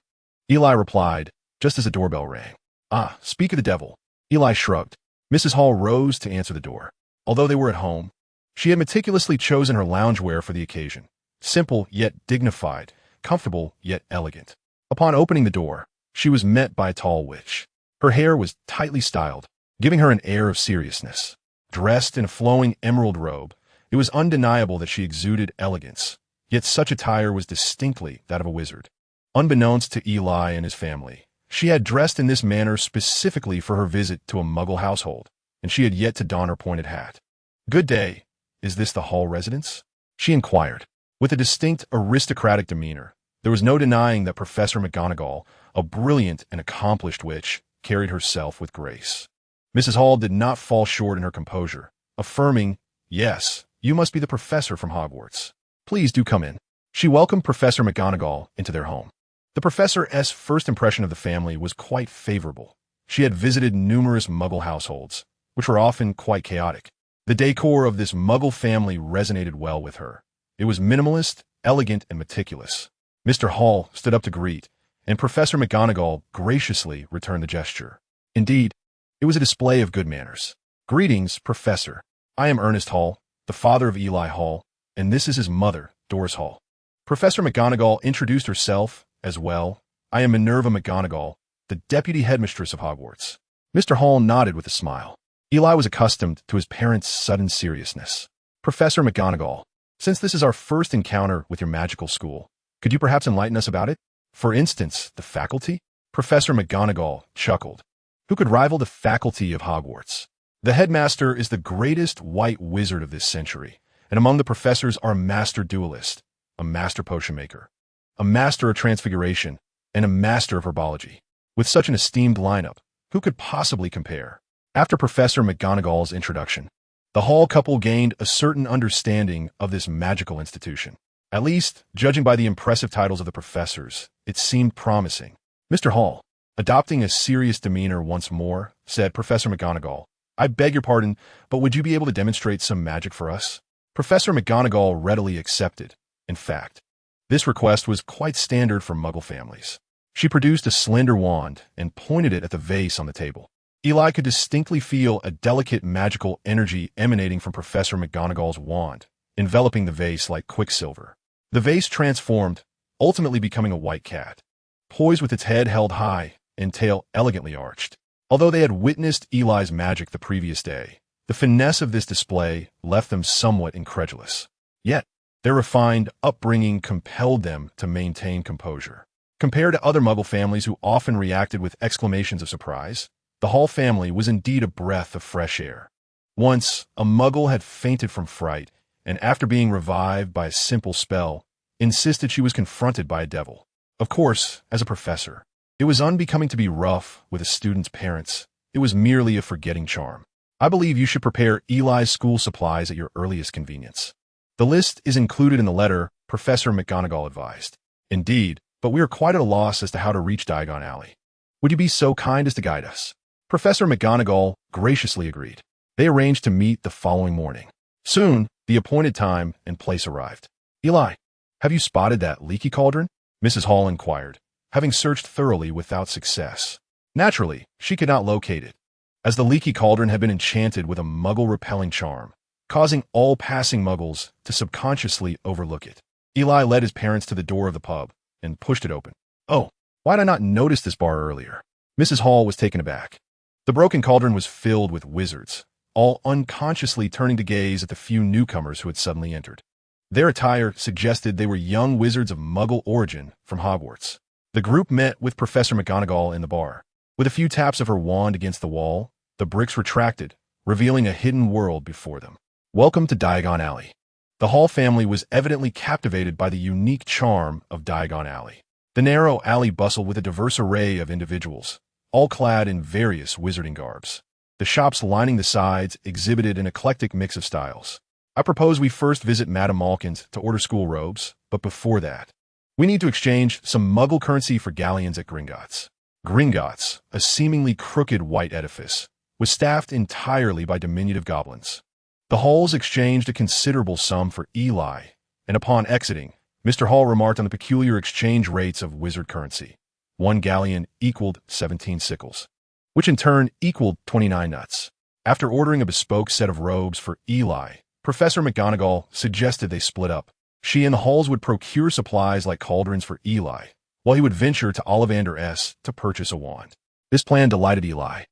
Eli replied, just as the doorbell rang. Ah, speak of the devil. Eli shrugged. Mrs. Hall rose to answer the door. Although they were at home, she had meticulously chosen her loungewear for the occasion. Simple yet dignified, comfortable yet elegant. Upon opening the door, she was met by a tall witch. Her hair was tightly styled, giving her an air of seriousness. Dressed in a flowing emerald robe, it was undeniable that she exuded elegance, yet such attire was distinctly that of a wizard. Unbeknownst to Eli and his family, she had dressed in this manner specifically for her visit to a Muggle household, and she had yet to don her pointed hat. "Good day. Is this the Hall residence?" she inquired. With a distinct aristocratic demeanor, there was no denying that Professor McGonagall, a brilliant and accomplished witch, carried herself with grace. Mrs. Hall did not fall short in her composure, affirming, "Yes, you must be the professor from Hogwarts. Please do come in." She welcomed Professor McGonagall into their home. The professor's first impression of the family was quite favorable. She had visited numerous Muggle households, which were often quite chaotic. The decor of this Muggle family resonated well with her. It was minimalist, elegant, and meticulous. Mr. Hall stood up to greet, and Professor McGonagall graciously returned the gesture. Indeed, it was a display of good manners. "Greetings, Professor. I am Ernest Hall, the father of Eli Hall, and this is his mother, Doris Hall." Professor McGonagall introduced herself as well. "I am Minerva McGonagall, the deputy headmistress of Hogwarts." Mr. Hall nodded with a smile. Eli was accustomed to his parents' sudden seriousness. "Professor McGonagall, since this is our first encounter with your magical school, could you perhaps enlighten us about it? For instance, the faculty?" Professor McGonagall chuckled. "Who could rival the faculty of Hogwarts? The headmaster is the greatest white wizard of this century, and among the professors are a master duelist, a master potion maker, a master of transfiguration, and a master of herbology. With such an esteemed lineup, who could possibly compare?" After Professor McGonagall's introduction, the Hall couple gained a certain understanding of this magical institution. At least, judging by the impressive titles of the professors, it seemed promising. "Mr. Hall," adopting a serious demeanor once more, said Professor McGonagall, "I beg your pardon, but would you be able to demonstrate some magic for us?" Professor McGonagall readily accepted. In fact, this request was quite standard for Muggle families. She produced a slender wand and pointed it at the vase on the table. Eli could distinctly feel a delicate magical energy emanating from Professor McGonagall's wand, enveloping the vase like quicksilver. The vase transformed, ultimately becoming a white cat, poised with its head held high and tail elegantly arched. Although they had witnessed Eli's magic the previous day, the finesse of this display left them somewhat incredulous. Yet, their refined upbringing compelled them to maintain composure. Compared to other Muggle families who often reacted with exclamations of surprise, the Hall family was indeed a breath of fresh air. Once, a Muggle had fainted from fright, and after being revived by a simple spell, insisted she was confronted by a devil. Of course, as a professor, it was unbecoming to be rough with a student's parents. It was merely a forgetting charm. "I believe you should prepare Eli's school supplies at your earliest convenience. The list is included in the letter," Professor McGonagall advised. "Indeed, but we are quite at a loss as to how to reach Diagon Alley. Would you be so kind as to guide us?" Professor McGonagall graciously agreed. They arranged to meet the following morning. Soon, the appointed time and place arrived. "Eli, have you spotted that leaky cauldron?" Mrs. Hall inquired, having searched thoroughly without success. Naturally, she could not locate it, as the leaky cauldron had been enchanted with a Muggle-repelling charm, causing all passing Muggles to subconsciously overlook it. Eli led his parents to the door of the pub and pushed it open. "Oh, why did I not notice this bar earlier?" Mrs. Hall was taken aback. The broken cauldron was filled with wizards, all unconsciously turning to gaze at the few newcomers who had suddenly entered. Their attire suggested they were young wizards of Muggle origin from Hogwarts. The group met with Professor McGonagall in the bar. With a few taps of her wand against the wall, the bricks retracted, revealing a hidden world before them. "Welcome to Diagon Alley. The Hall family was evidently captivated by the unique charm of Diagon Alley. The narrow alley bustled with a diverse array of individuals, all clad in various wizarding garbs. The shops lining the sides exhibited an eclectic mix of styles. I propose we first visit Madame Malkin's to order school robes, but before that, we need to exchange some Muggle currency for galleons at Gringotts. Gringotts, a seemingly crooked white edifice, was staffed entirely by diminutive goblins. The Halls exchanged a considerable sum for Eli, and upon exiting, Mr. Hall remarked on the peculiar exchange rates of wizard currency. 1 galleon equaled 17 sickles, which in turn equaled 29 nuts. After ordering a bespoke set of robes for Eli, Professor McGonagall suggested they split up. She and the Halls would procure supplies like cauldrons for Eli, while he would venture to Ollivander S. to purchase a wand. This plan delighted Eli.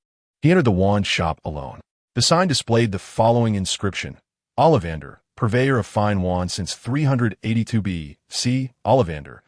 He entered the wand shop alone. The sign displayed the following inscription: Ollivander, purveyor of fine wands since 382 B.C. Ollivander,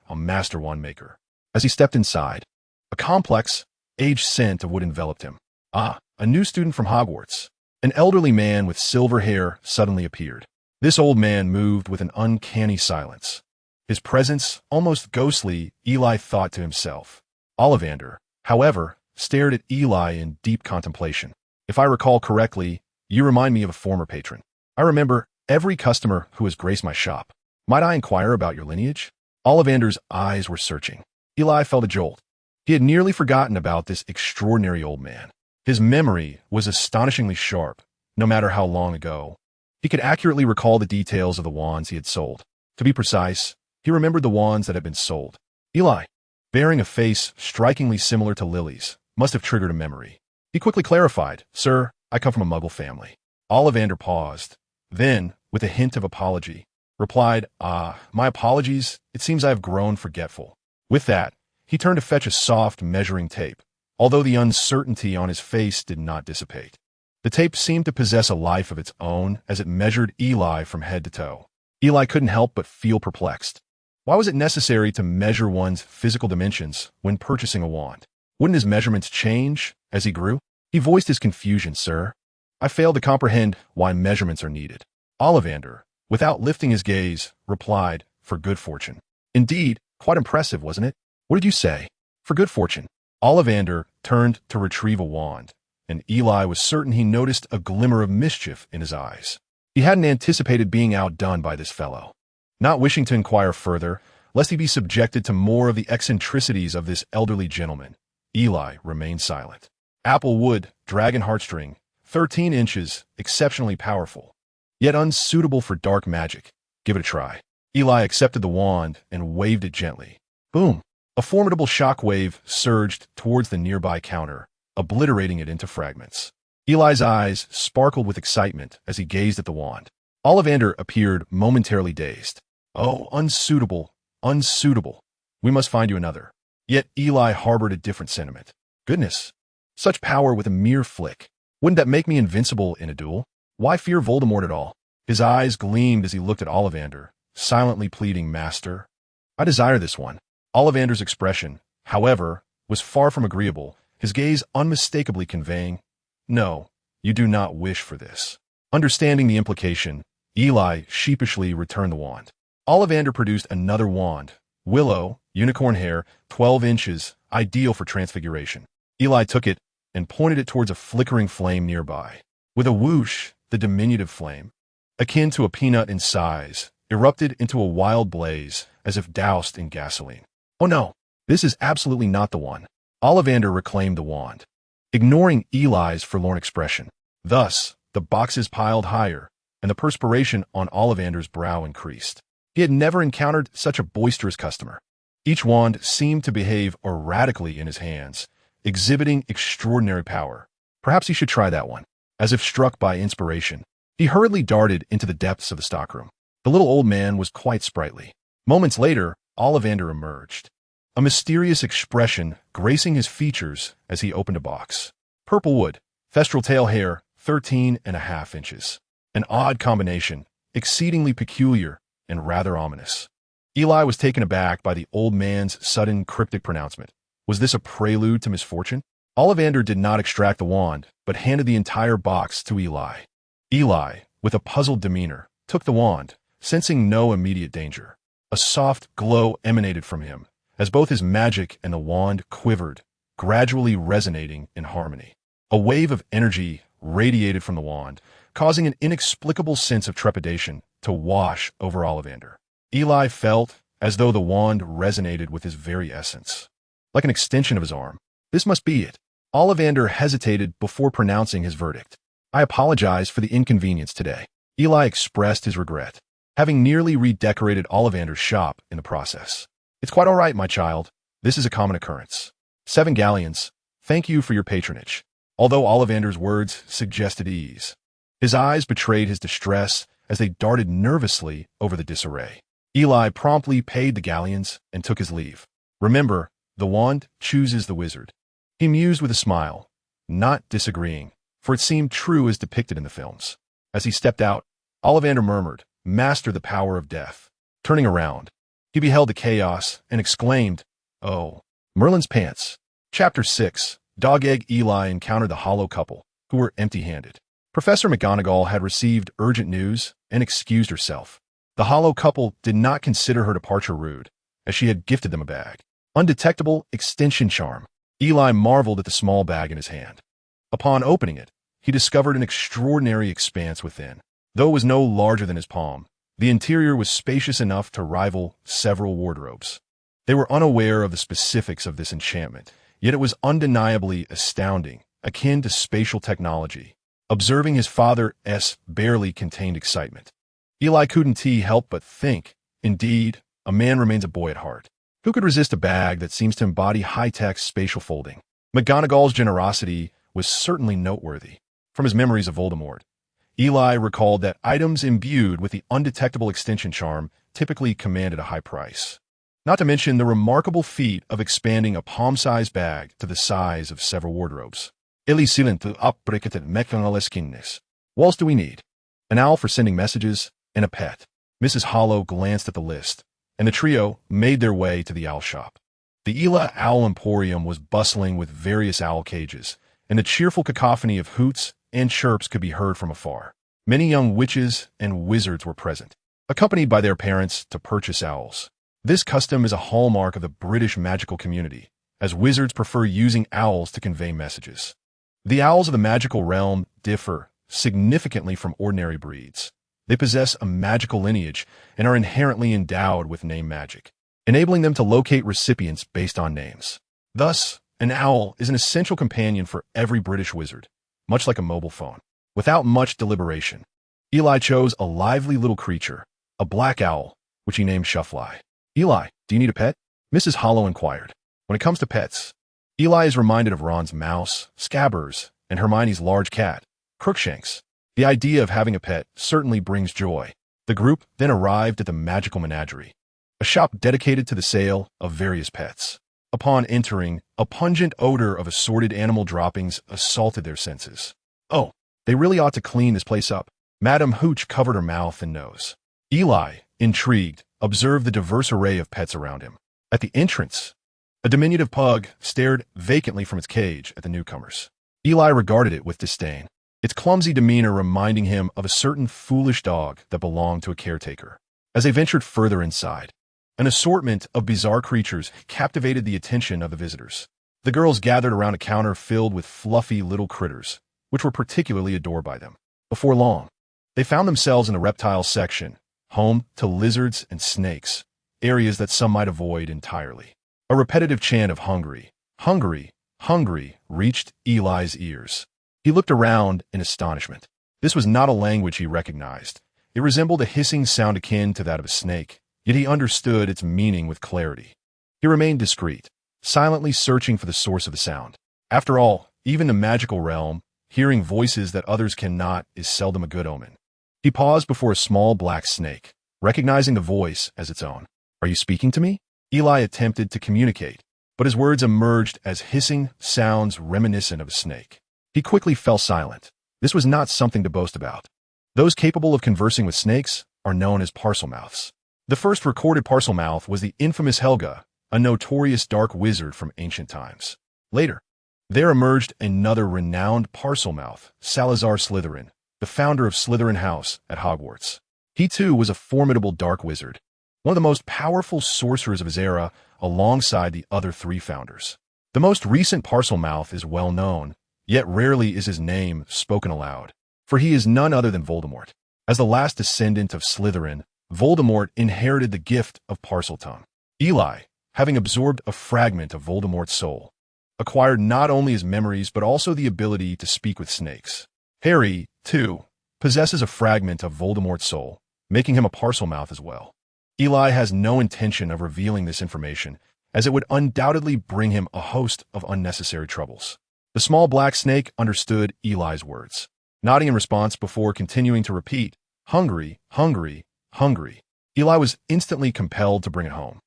a master wand maker. As he stepped inside, a complex, aged scent of wood enveloped him. Ah, a new student from Hogwarts. An elderly man with silver hair suddenly appeared. This old man moved with an uncanny silence. His presence, almost ghostly, Eli thought to himself. Ollivander, however, stared at Eli in deep contemplation. If I recall correctly, you remind me of a former patron. I remember every customer who has graced my shop. Might I inquire about your lineage? Ollivander's eyes were searching. Eli felt a jolt. He had nearly forgotten about this extraordinary old man. His memory was astonishingly sharp, no matter how long ago. He could accurately recall the details of the wands he had sold. To be precise, he remembered the wands that had been sold. Eli, bearing a face strikingly similar to Lily's, must have triggered a memory. He quickly clarified, "Sir, I come from a Muggle family." Ollivander paused, then, with a hint of apology, replied, "My apologies. It seems I have grown forgetful." With that, he turned to fetch a soft measuring tape, although the uncertainty on his face did not dissipate. The tape seemed to possess a life of its own as it measured Eli from head to toe. Eli couldn't help but feel perplexed. Why was it necessary to measure one's physical dimensions when purchasing a wand? Wouldn't his measurements change as he grew? He voiced his confusion, "Sir. I fail to comprehend why measurements are needed." Ollivander, without lifting his gaze, replied, "For good fortune." Indeed, quite impressive, wasn't it? What did you say? For good fortune. Ollivander turned to retrieve a wand, and Eli was certain he noticed a glimmer of mischief in his eyes. He hadn't anticipated being outdone by this fellow. Not wishing to inquire further, lest he be subjected to more of the eccentricities of this elderly gentleman, Eli remained silent. Apple wood, dragon heartstring, 13 inches, exceptionally powerful, yet unsuitable for dark magic. Give it a try. Eli accepted the wand and waved it gently. Boom! A formidable shock wave surged towards the nearby counter, obliterating it into fragments. Eli's eyes sparkled with excitement as he gazed at the wand. Ollivander appeared momentarily dazed. Oh, unsuitable, unsuitable. We must find you another. Yet Eli harbored a different sentiment. Goodness, such power with a mere flick. Wouldn't that make me invincible in a duel? Why fear Voldemort at all? His eyes gleamed as he looked at Ollivander, silently pleading, "Master, I desire this one." Ollivander's expression, however, was far from agreeable, his gaze unmistakably conveying, "No, you do not wish for this." Understanding the implication, Eli sheepishly returned the wand. Ollivander produced another wand, willow, unicorn hair, 12 inches, ideal for transfiguration. Eli took it and pointed it towards a flickering flame nearby. With a whoosh, the diminutive flame, akin to a peanut in size, erupted into a wild blaze as if doused in gasoline. Oh no, this is absolutely not the one. Ollivander reclaimed the wand, ignoring Eli's forlorn expression. Thus, the boxes piled higher, and the perspiration on Ollivander's brow increased. He had never encountered such a boisterous customer. Each wand seemed to behave erratically in his hands, exhibiting extraordinary power. Perhaps he should try that one. As if struck by inspiration, he hurriedly darted into the depths of the stockroom. The little old man was quite sprightly. Moments later, Ollivander emerged, a mysterious expression gracing his features as he opened a box. Purple wood, thestral tail hair, 13.5 inches. An odd combination, exceedingly peculiar and rather ominous. Eli was taken aback by the old man's sudden cryptic pronouncement. Was this a prelude to misfortune? Ollivander did not extract the wand, but handed the entire box to Eli. Eli, with a puzzled demeanor, took the wand, sensing no immediate danger. A soft glow emanated from him, as both his magic and the wand quivered, gradually resonating in harmony. A wave of energy radiated from the wand, causing an inexplicable sense of trepidation to wash over Ollivander. Eli felt as though the wand resonated with his very essence. Like an extension of his arm. This must be it. Ollivander hesitated before pronouncing his verdict. I apologize for the inconvenience today. Eli expressed his regret, having nearly redecorated Ollivander's shop in the process. It's quite all right, my child. This is a common occurrence. 7 galleons, thank you for your patronage. Although Ollivander's words suggested ease, his eyes betrayed his distress as they darted nervously over the disarray. Eli promptly paid the galleons and took his leave. Remember, the wand chooses the wizard. He mused with a smile, not disagreeing, for it seemed true as depicted in the films. As he stepped out, Ollivander murmured, "Master the power of death." Turning around, he beheld the chaos and exclaimed, "Oh, Merlin's pants." Chapter 6. Dog-Egg Eli encountered the Hollow couple, who were empty-handed. Professor McGonagall had received urgent news and excused herself. The Hollow couple did not consider her departure rude, as she had gifted them a bag. Undetectable extension charm. Eli marveled at the small bag in his hand. Upon opening it, he discovered an extraordinary expanse within. Though it was no larger than his palm, the interior was spacious enough to rival several wardrobes. They were unaware of the specifics of this enchantment, yet it was undeniably astounding, akin to spatial technology. Observing his father's barely contained excitement, Eli couldn't help but think, indeed, a man remains a boy at heart. Who could resist a bag that seems to embody high-tech spatial folding? McGonagall's generosity was certainly noteworthy. From his memories of Voldemort, Eli recalled that items imbued with the undetectable extension charm typically commanded a high price. Not to mention the remarkable feat of expanding a palm-sized bag to the size of several wardrobes. Ili silentu upbriketet mechanaleskinnes. What else do we need? An owl for sending messages, and a pet. Mrs. Hollow glanced at the list, and the trio made their way to the owl shop. The Eli Owl Emporium was bustling with various owl cages, and the cheerful cacophony of hoots and chirps could be heard from afar. Many young witches and wizards were present, accompanied by their parents to purchase owls. This custom is a hallmark of the British magical community, as wizards prefer using owls to convey messages. The owls of the magical realm differ significantly from ordinary breeds. They possess a magical lineage and are inherently endowed with name magic, enabling them to locate recipients based on names. Thus, an owl is an essential companion for every British wizard, much like a mobile phone. Without much deliberation, Eli chose a lively little creature, a black owl, which he named Shuffly. Eli, do you need a pet? Mrs. Hollow inquired. When it comes to pets, Eli is reminded of Ron's mouse, Scabbers, and Hermione's large cat, Crookshanks. The idea of having a pet certainly brings joy. The group then arrived at the Magical Menagerie, a shop dedicated to the sale of various pets. Upon entering, a pungent odor of assorted animal droppings assaulted their senses. Oh, they really ought to clean this place up. Madame Hooch covered her mouth and nose. Eli, intrigued, observed the diverse array of pets around him. At the entrance, a diminutive pug stared vacantly from its cage at the newcomers. Eli regarded it with disdain, its clumsy demeanor reminding him of a certain foolish dog that belonged to a caretaker. As they ventured further inside, an assortment of bizarre creatures captivated the attention of the visitors. The girls gathered around a counter filled with fluffy little critters, which were particularly adored by them. Before long, they found themselves in the reptile section, home to lizards and snakes, areas that some might avoid entirely. A repetitive chant of hungry, hungry, hungry reached Eli's ears. He looked around in astonishment. This was not a language he recognized. It resembled a hissing sound akin to that of a snake, yet he understood its meaning with clarity. He remained discreet, silently searching for the source of the sound. After all, even in the magical realm, hearing voices that others cannot is seldom a good omen. He paused before a small black snake, recognizing the voice as its own. "Are you speaking to me?" Eli attempted to communicate, but his words emerged as hissing sounds reminiscent of a snake. He quickly fell silent. This was not something to boast about. Those capable of conversing with snakes are known as parselmouths. The first recorded parselmouth was the infamous Helga, a notorious dark wizard from ancient times. Later, there emerged another renowned parselmouth, Salazar Slytherin, the founder of Slytherin House at Hogwarts. He too was a formidable dark wizard, one of the most powerful sorcerers of his era alongside the other three founders. The most recent Parselmouth is well known, yet rarely is his name spoken aloud, for he is none other than Voldemort. As the last descendant of Slytherin, Voldemort inherited the gift of Parseltongue. Eli, having absorbed a fragment of Voldemort's soul, acquired not only his memories but also the ability to speak with snakes. Harry, too, possesses a fragment of Voldemort's soul, making him a Parselmouth as well. Eli has no intention of revealing this information, as it would undoubtedly bring him a host of unnecessary troubles. The small black snake understood Eli's words, nodding in response before continuing to repeat, "Hungry, hungry, hungry." Eli was instantly compelled to bring it home.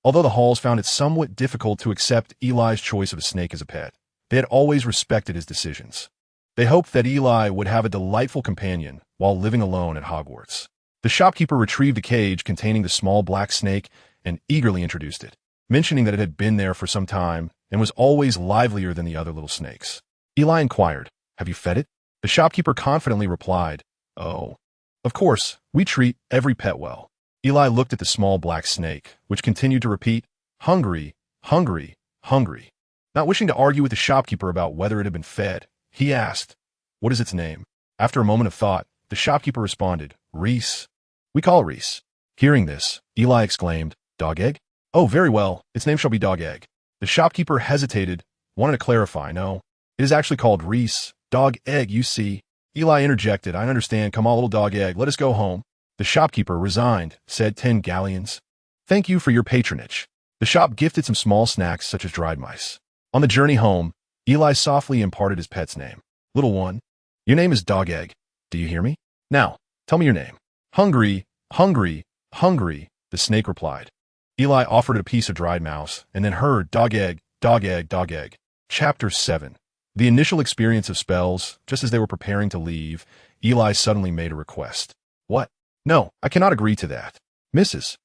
Although the Halls found it somewhat difficult to accept Eli's choice of a snake as a pet, they had always respected his decisions. They hoped that Eli would have a delightful companion while living alone at Hogwarts. The shopkeeper retrieved the cage containing the small black snake and eagerly introduced it, mentioning that it had been there for some time and was always livelier than the other little snakes. Eli inquired, "Have you fed it?" The shopkeeper confidently replied, "Oh, of course, we treat every pet well." Eli looked at the small black snake, which continued to repeat, "Hungry, hungry, hungry." Not wishing to argue with the shopkeeper about whether it had been fed, he asked, "What is its name?" After a moment of thought, the shopkeeper responded, "Reese. We call it Reese." Hearing this, Eli exclaimed, "Dog Egg? Oh, very well. Its name shall be Dog Egg." The shopkeeper hesitated, wanted to clarify. "No, it is actually called Reese. Dog Egg, you see." Eli interjected, "I understand. Come on, little Dog Egg. Let us go home." The shopkeeper, resigned, said 10 galleons. "Thank you for your patronage." The shop gifted some small snacks such as dried mice. On the journey home, Eli softly imparted his pet's name. "Little one, your name is Dog Egg. Do you hear me? Now, tell me your name." "Hungry, hungry, hungry," the snake replied. Eli offered it a piece of dried mouse, and then heard "Dog Egg, Dog Egg, Dog Egg." Chapter 7. The initial experience of spells. Just as they were preparing to leave, Eli suddenly made a request. "What?" "No, I cannot agree to that." "Mrs.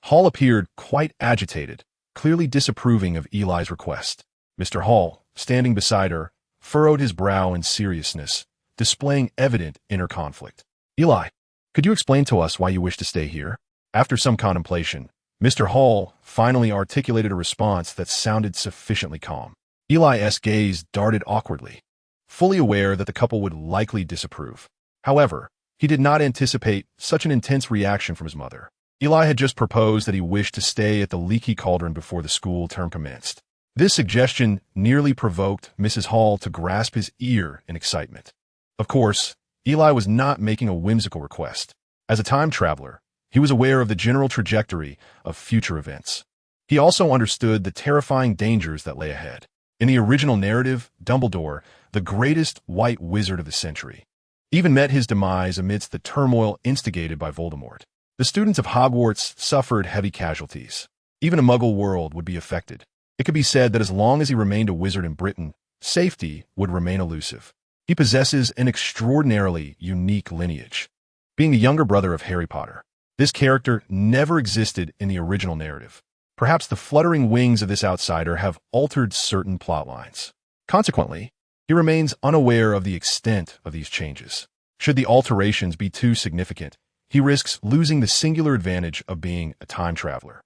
Hall appeared quite agitated, clearly disapproving of Eli's request. Mr. Hall, standing beside her, furrowed his brow in seriousness, displaying evident inner conflict. "Eli, could you explain to us why you wish to stay here?" After some contemplation, Mr. Hall finally articulated a response that sounded sufficiently calm. Eli's gaze darted awkwardly, fully aware that the couple would likely disapprove. However, he did not anticipate such an intense reaction from his mother. Eli had just proposed that he wished to stay at the Leaky Cauldron before the school term commenced. This suggestion nearly provoked Mrs. Hall to grasp his ear in excitement. Of course, Eli was not making a whimsical request. As a time traveler, he was aware of the general trajectory of future events. He also understood the terrifying dangers that lay ahead. In the original narrative, Dumbledore, the greatest white wizard of the century, even met his demise amidst the turmoil instigated by Voldemort. The students of Hogwarts suffered heavy casualties. Even a Muggle world would be affected. It could be said that as long as he remained a wizard in Britain, safety would remain elusive. He possesses an extraordinarily unique lineage. Being the younger brother of Harry Potter, this character never existed in the original narrative. Perhaps the fluttering wings of this outsider have altered certain plot lines. Consequently, he remains unaware of the extent of these changes. Should the alterations be too significant, he risks losing the singular advantage of being a time traveler.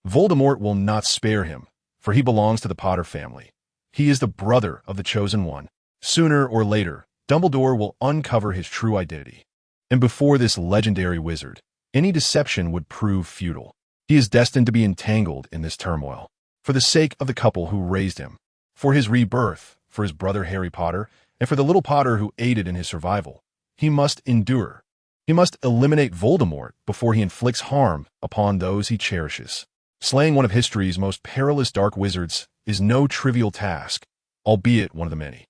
Voldemort will not spare him, for he belongs to the Potter family. He is the brother of the Chosen One. Sooner or later, Dumbledore will uncover his true identity. And before this legendary wizard, any deception would prove futile. He is destined to be entangled in this turmoil. For the sake of the couple who raised him, for his rebirth, for his brother Harry Potter, and for the little Potter who aided in his survival, he must endure. He must eliminate Voldemort before he inflicts harm upon those he cherishes. Slaying one of history's most perilous dark wizards is no trivial task, albeit one of the many.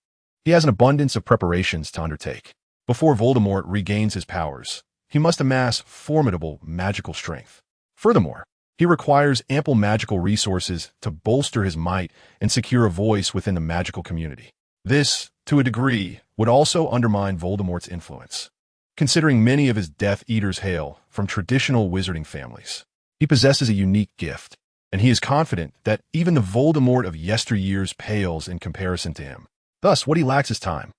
He has an abundance of preparations to undertake. Before Voldemort regains his powers, he must amass formidable magical strength. Furthermore, he requires ample magical resources to bolster his might and secure a voice within the magical community. This, to a degree, would also undermine Voldemort's influence. Considering many of his Death Eaters hail from traditional wizarding families, he possesses a unique gift, and he is confident that even the Voldemort of yesteryears pales in comparison to him. Thus, what he lacks is time.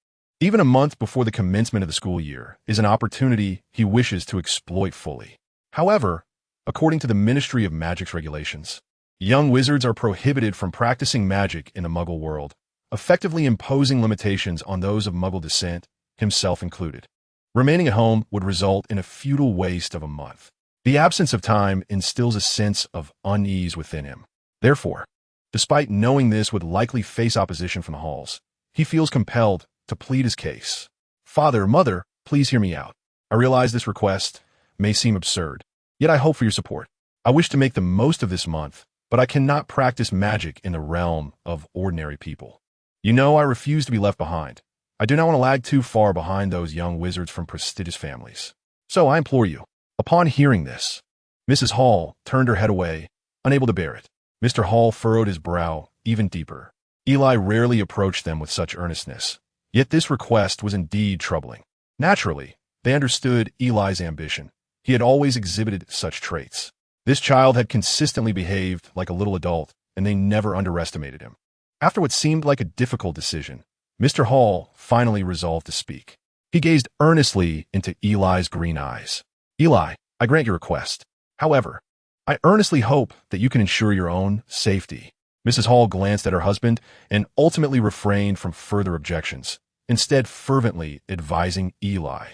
Even a month before the commencement of the school year is an opportunity he wishes to exploit fully. However, according to the Ministry of Magic's regulations, young wizards are prohibited from practicing magic in the Muggle world, effectively imposing limitations on those of Muggle descent, himself included. Remaining at home would result in a futile waste of a month. The absence of time instills a sense of unease within him. Therefore, despite knowing this would likely face opposition from the halls, he feels compelled to plead his case. Father, Mother, please hear me out. I realize this request may seem absurd, yet I hope for your support. I wish to make the most of this month, but I cannot practice magic in the realm of ordinary people. You know I refuse to be left behind. I do not want to lag too far behind those young wizards from prestigious families. So I implore you. Upon hearing this, Mrs. Hall turned her head away, unable to bear it. Mr. Hall furrowed his brow even deeper. Eli rarely approached them with such earnestness, yet this request was indeed troubling. Naturally, they understood Eli's ambition. He had always exhibited such traits. This child had consistently behaved like a little adult, and they never underestimated him. After what seemed like a difficult decision, Mr. Hall finally resolved to speak. He gazed earnestly into Eli's green eyes. Eli, I grant your request. However, I earnestly hope that you can ensure your own safety. Mrs. Hall glanced at her husband and ultimately refrained from further objections, instead fervently advising Eli.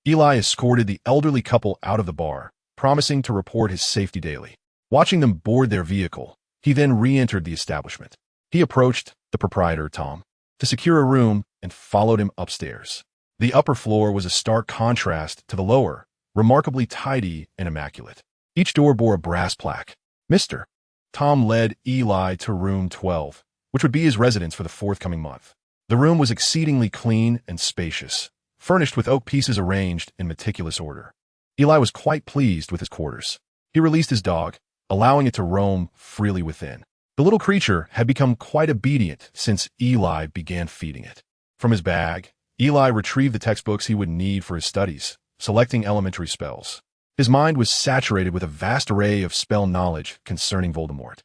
Eli escorted the elderly couple out of the bar, promising to report his safety daily. Watching them board their vehicle, he then re-entered the establishment. He approached the proprietor, Tom, to secure a room and followed him upstairs. The upper floor was a stark contrast to the lower, remarkably tidy and immaculate. Each door bore a brass plaque. Mr. Tom led Eli to room 12, which would be his residence for the forthcoming month. The room was exceedingly clean and spacious, furnished with oak pieces arranged in meticulous order. Eli was quite pleased with his quarters. He released his dog, allowing it to roam freely within. The little creature had become quite obedient since Eli began feeding it. From his bag, Eli retrieved the textbooks he would need for his studies, selecting elementary spells. His mind was saturated with a vast array of spell knowledge concerning Voldemort.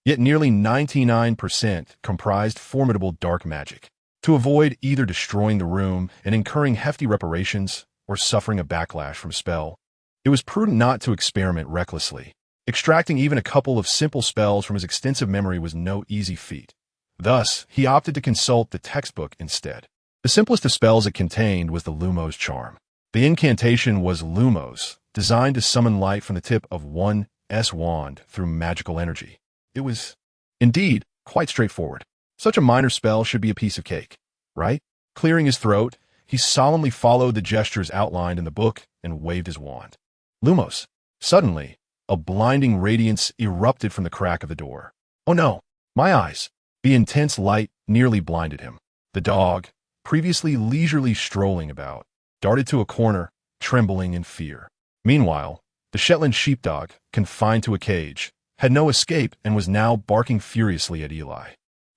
Yet nearly 99% comprised formidable dark magic. To avoid either destroying the room and incurring hefty reparations or suffering a backlash from a spell, it was prudent not to experiment recklessly. Extracting even a couple of simple spells from his extensive memory was no easy feat. Thus, he opted to consult the textbook instead. The simplest of spells it contained was the Lumos charm. The incantation was Lumos, designed to summon light from the tip of one wand through magical energy. It was, indeed, quite straightforward. Such a minor spell should be a piece of cake, right? Clearing his throat, he solemnly followed the gestures outlined in the book and waved his wand. Lumos. Suddenly, a blinding radiance erupted from the crack of the door. Oh no, my eyes! The intense light nearly blinded him. The dog, previously leisurely strolling about, darted to a corner, trembling in fear. Meanwhile, the Shetland sheepdog, confined to a cage, had no escape and was now barking furiously at Eli.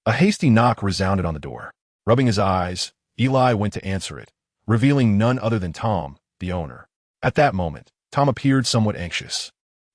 A hasty knock resounded on the door. Rubbing his eyes, Eli went to answer it, revealing none other than Tom, the owner. At that moment, Tom appeared somewhat anxious.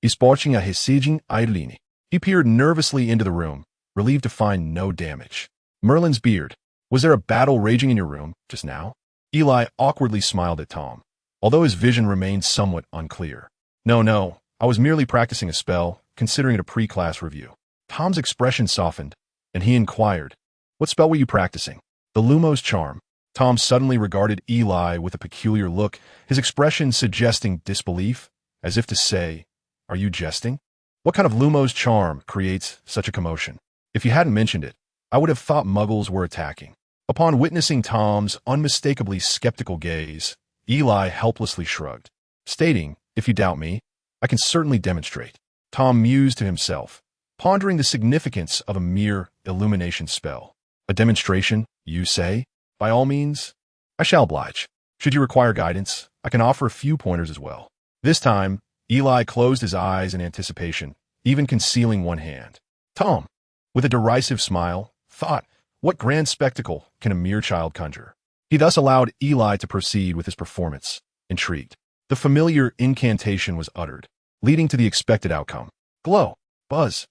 Sporting a hesaging idolini. He peered nervously into the room, relieved to find no damage. Merlin's beard. Was there a battle raging in your room just now? Eli awkwardly smiled at Tom, although his vision remained somewhat unclear. No, I was merely practicing a spell, considering it a pre-class review. Tom's expression softened, and he inquired, what spell were you practicing? The Lumos charm. Tom suddenly regarded Eli with a peculiar look, his expression suggesting disbelief, as if to say, are you jesting? What kind of Lumos charm creates such a commotion? If you hadn't mentioned it, I would have thought Muggles were attacking. Upon witnessing Tom's unmistakably skeptical gaze, Eli helplessly shrugged, stating, if you doubt me, I can certainly demonstrate. Tom mused to himself, pondering the significance of a mere illumination spell. A demonstration, you say? By all means, I shall oblige. Should you require guidance, I can offer a few pointers as well. This time, Eli closed his eyes in anticipation, even concealing one hand. Tom, with a derisive smile, thought, what grand spectacle can a mere child conjure? He thus allowed Eli to proceed with his performance, intrigued. The familiar incantation was uttered, leading to the expected outcome. Glow, buzz,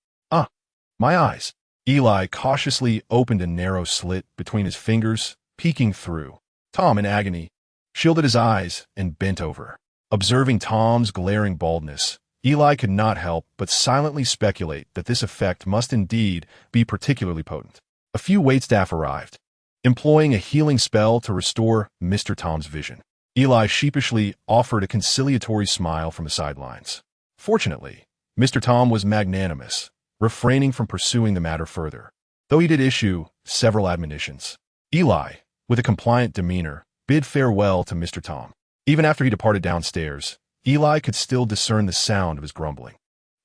my eyes. Eli cautiously opened a narrow slit between his fingers, peeking through. Tom, in agony, shielded his eyes and bent over. Observing Tom's glaring baldness, Eli could not help but silently speculate that this effect must indeed be particularly potent. A few waitstaff arrived, employing a healing spell to restore Mr. Tom's vision. Eli sheepishly offered a conciliatory smile from the sidelines. Fortunately, Mr. Tom was magnanimous, refraining from pursuing the matter further, though he did issue several admonitions. Eli, with a compliant demeanor, bid farewell to Mr. Tom. Even after he departed downstairs, Eli could still discern the sound of his grumbling.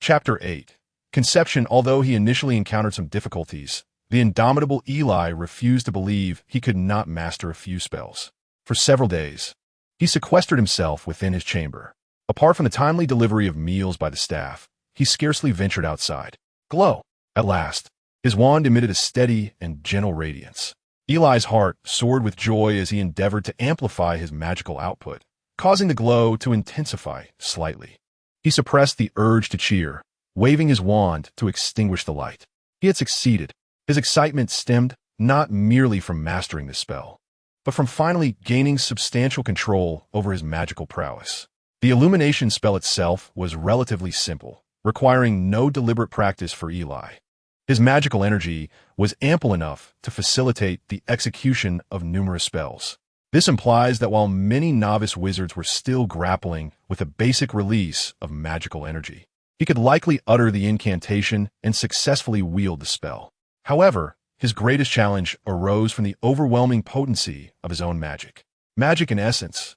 Chapter 8. Conception. Although he initially encountered some difficulties, the indomitable Eli refused to believe he could not master a few spells. For several days, he sequestered himself within his chamber. Apart from the timely delivery of meals by the staff, he scarcely ventured outside. Glow. At last, his wand emitted a steady and gentle radiance. Eli's heart soared with joy as he endeavored to amplify his magical output, causing the glow to intensify slightly. He suppressed the urge to cheer, waving his wand to extinguish the light. He had succeeded. His excitement stemmed not merely from mastering the spell, but from finally gaining substantial control over his magical prowess. The illumination spell itself was relatively simple, requiring no deliberate practice for Eli. His magical energy was ample enough to facilitate the execution of numerous spells. This implies that while many novice wizards were still grappling with a basic release of magical energy, he could likely utter the incantation and successfully wield the spell. However, his greatest challenge arose from the overwhelming potency of his own magic. Magic, in essence,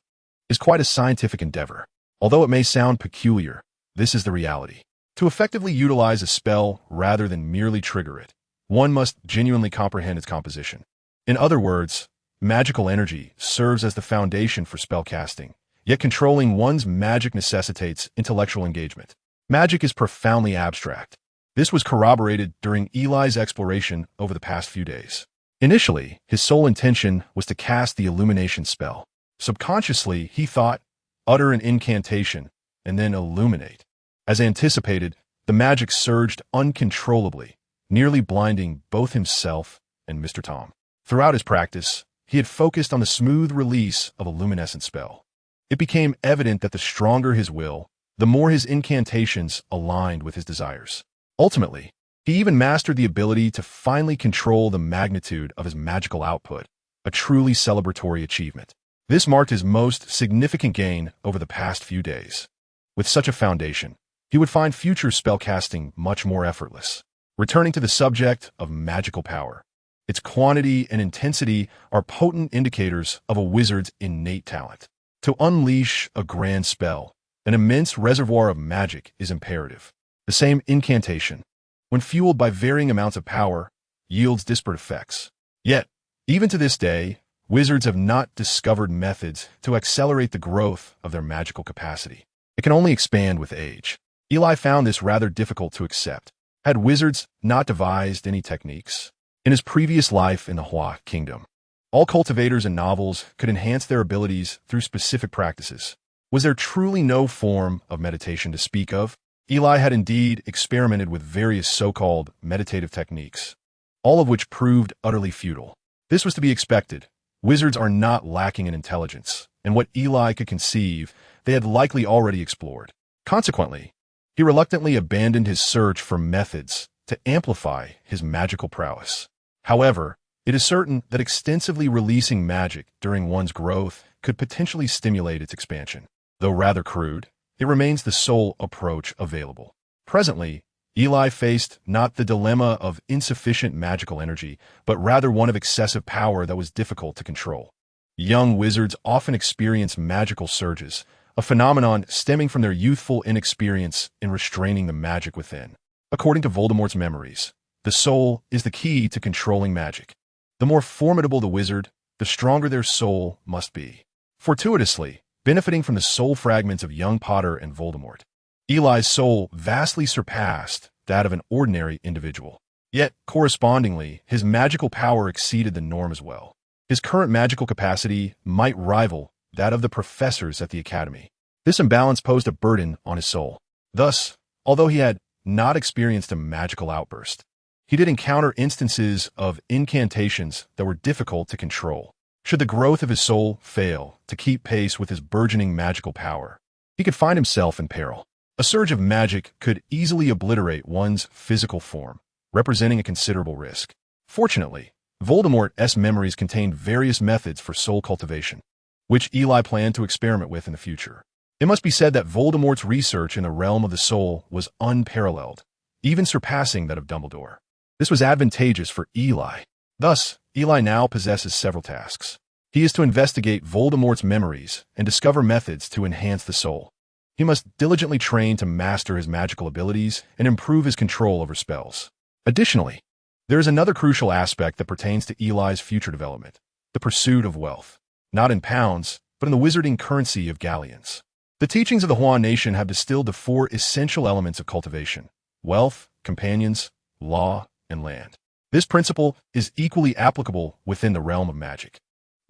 is quite a scientific endeavor. Although it may sound peculiar, this is the reality. To effectively utilize a spell rather than merely trigger it, one must genuinely comprehend its composition. In other words, magical energy serves as the foundation for spellcasting, yet controlling one's magic necessitates intellectual engagement. Magic is profoundly abstract. This was corroborated during Eli's exploration over the past few days. Initially, his sole intention was to cast the illumination spell. Subconsciously, he thought, utter an incantation, and then illuminate. As anticipated, the magic surged uncontrollably, nearly blinding both himself and Mr. Tom. Throughout his practice, he had focused on the smooth release of a luminescent spell. It became evident that the stronger his will, the more his incantations aligned with his desires. Ultimately, he even mastered the ability to finally control the magnitude of his magical output, a truly celebratory achievement. This marked his most significant gain over the past few days. With such a foundation, he would find future spellcasting much more effortless. Returning to the subject of magical power, its quantity and intensity are potent indicators of a wizard's innate talent. To unleash a grand spell, an immense reservoir of magic is imperative. The same incantation, when fueled by varying amounts of power, yields disparate effects. Yet, even to this day, wizards have not discovered methods to accelerate the growth of their magical capacity. It can only expand with age. Eli found this rather difficult to accept. Had wizards not devised any techniques? In his previous life in the Hua Kingdom, all cultivators and nobles could enhance their abilities through specific practices. Was there truly no form of meditation to speak of? Eli had indeed experimented with various so-called meditative techniques, all of which proved utterly futile. This was to be expected. Wizards are not lacking in intelligence, and what Eli could conceive, they had likely already explored. Consequently, he reluctantly abandoned his search for methods to amplify his magical prowess. However, it is certain that extensively releasing magic during one's growth could potentially stimulate its expansion. Though rather crude, it remains the sole approach available. Presently, Eli faced not the dilemma of insufficient magical energy, but rather one of excessive power that was difficult to control. Young wizards often experience magical surges, a phenomenon stemming from their youthful inexperience in restraining the magic within. According to Voldemort's memories, the soul is the key to controlling magic. The more formidable the wizard, the stronger their soul must be. Fortuitously, benefiting from the soul fragments of young Potter and Voldemort, Eli's soul vastly surpassed that of an ordinary individual. Yet, correspondingly, his magical power exceeded the norm as well. His current magical capacity might rival that of the professors at the academy. This imbalance posed a burden on his soul. Thus, although he had not experienced a magical outburst, he did encounter instances of incantations that were difficult to control. Should the growth of his soul fail to keep pace with his burgeoning magical power, he could find himself in peril. A surge of magic could easily obliterate one's physical form, representing a considerable risk. Fortunately, Voldemort's memories contained various methods for soul cultivation, which Eli planned to experiment with in the future. It must be said that Voldemort's research in the realm of the soul was unparalleled, even surpassing that of Dumbledore. This was advantageous for Eli. Thus, Eli now possesses several tasks. He is to investigate Voldemort's memories and discover methods to enhance the soul. He must diligently train to master his magical abilities and improve his control over spells. Additionally, there is another crucial aspect that pertains to Eli's future development: the pursuit of wealth. Not in pounds, but in the wizarding currency of galleons. The teachings of the Huan nation have distilled the four essential elements of cultivation: wealth, companions, law, and land. This principle is equally applicable within the realm of magic.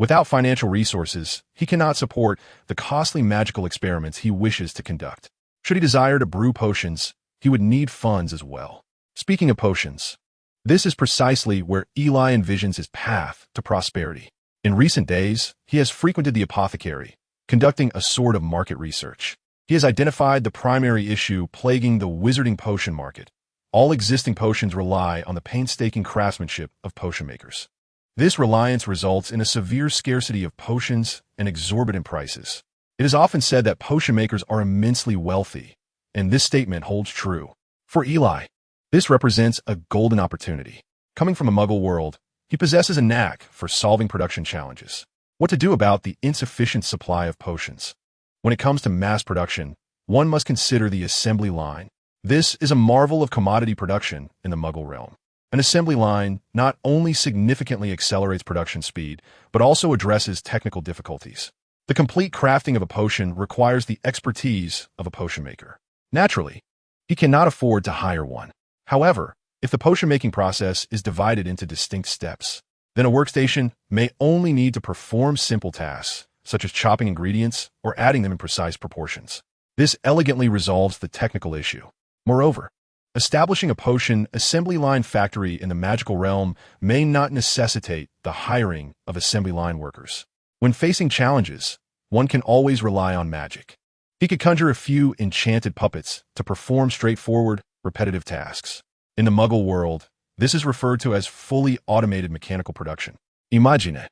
Without financial resources, he cannot support the costly magical experiments he wishes to conduct. Should he desire to brew potions, he would need funds as well. Speaking of potions, this is precisely where Eli envisions his path to prosperity. In recent days, he has frequented the apothecary, conducting a sort of market research. He has identified the primary issue plaguing the wizarding potion market. All existing potions rely on the painstaking craftsmanship of potion makers. This reliance results in a severe scarcity of potions and exorbitant prices. It is often said that potion makers are immensely wealthy, and this statement holds true. For Eli, this represents a golden opportunity. Coming from a Muggle world, he possesses a knack for solving production challenges. What to do about the insufficient supply of potions? When it comes to mass production, one must consider the assembly line. This is a marvel of commodity production in the Muggle realm. An assembly line not only significantly accelerates production speed, but also addresses technical difficulties. The complete crafting of a potion requires the expertise of a potion maker. Naturally, he cannot afford to hire one. However, if the potion-making process is divided into distinct steps, then a workstation may only need to perform simple tasks, such as chopping ingredients or adding them in precise proportions. This elegantly resolves the technical issue. Moreover, establishing a potion assembly line factory in the magical realm may not necessitate the hiring of assembly line workers. When facing challenges, one can always rely on magic. He could conjure a few enchanted puppets to perform straightforward, repetitive tasks. In the Muggle world, this is referred to as fully automated mechanical production. Imagine,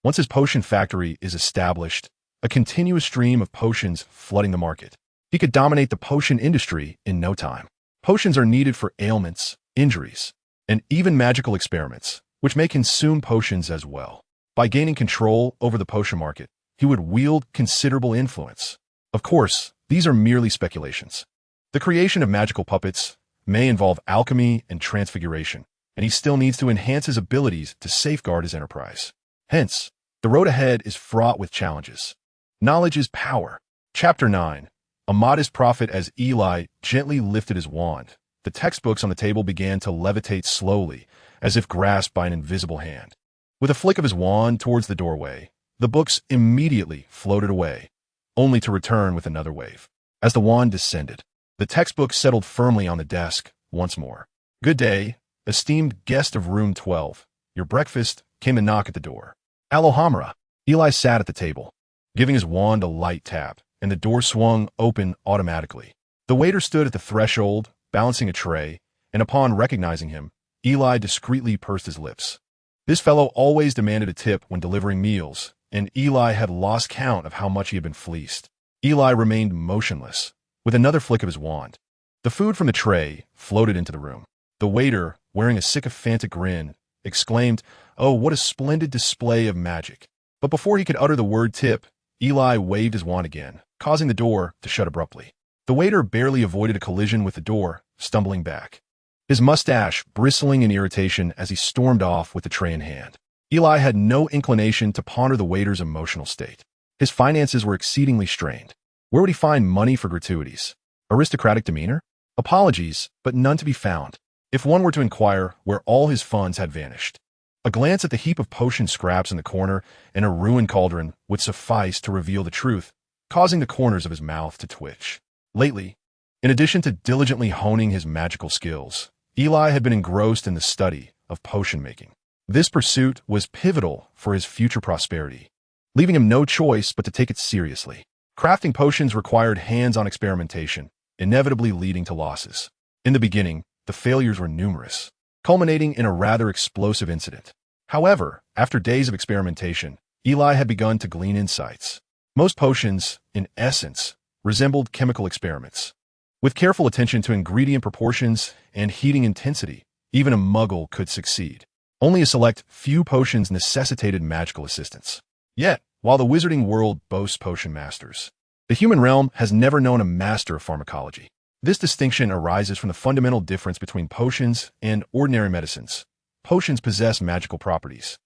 once his potion factory is established, a continuous stream of potions flooding the market. He could dominate the potion industry in no time. Potions are needed for ailments, injuries, and even magical experiments, which may consume potions as well. By gaining control over the potion market, he would wield considerable influence. Of course, these are merely speculations. The creation of magical puppets may involve alchemy and transfiguration, and he still needs to enhance his abilities to safeguard his enterprise. Hence, the road ahead is fraught with challenges. Knowledge is power. Chapter 9. A modest prophet. As Eli gently lifted his wand, the textbooks on the table began to levitate slowly, as if grasped by an invisible hand. With a flick of his wand towards the doorway, the books immediately floated away, only to return with another wave. As the wand descended, the textbook settled firmly on the desk once more. "Good day, esteemed guest of room 12. Your breakfast," came a knock at the door. "Alohamra." Eli sat at the table, giving his wand a light tap, and the door swung open automatically. The waiter stood at the threshold, balancing a tray, and upon recognizing him, Eli discreetly pursed his lips. This fellow always demanded a tip when delivering meals, and Eli had lost count of how much he had been fleeced. Eli remained motionless, with another flick of his wand. The food from the tray floated into the room. The waiter, wearing a sycophantic grin, exclaimed, "Oh, what a splendid display of magic." But before he could utter the word tip, Eli waved his wand again, causing the door to shut abruptly. The waiter barely avoided a collision with the door, stumbling back, his mustache bristling in irritation as he stormed off with the tray in hand. Eli had no inclination to ponder the waiter's emotional state. His finances were exceedingly strained. Where would he find money for gratuities? Aristocratic demeanor? Apologies, but none to be found. If one were to inquire where all his funds had vanished, a glance at the heap of potion scraps in the corner and a ruined cauldron would suffice to reveal the truth, causing the corners of his mouth to twitch. Lately, in addition to diligently honing his magical skills, Eli had been engrossed in the study of potion making. This pursuit was pivotal for his future prosperity, leaving him no choice but to take it seriously. Crafting potions required hands-on experimentation, inevitably leading to losses. In the beginning, the failures were numerous, culminating in a rather explosive incident. However, after days of experimentation, Eli had begun to glean insights. Most potions, in essence, resembled chemical experiments. With careful attention to ingredient proportions and heating intensity, even a muggle could succeed. Only a select few potions necessitated magical assistance. Yet, while the wizarding world boasts potion masters, the human realm has never known a master of pharmacology. This distinction arises from the fundamental difference between potions and ordinary medicines. Potions possess magical properties.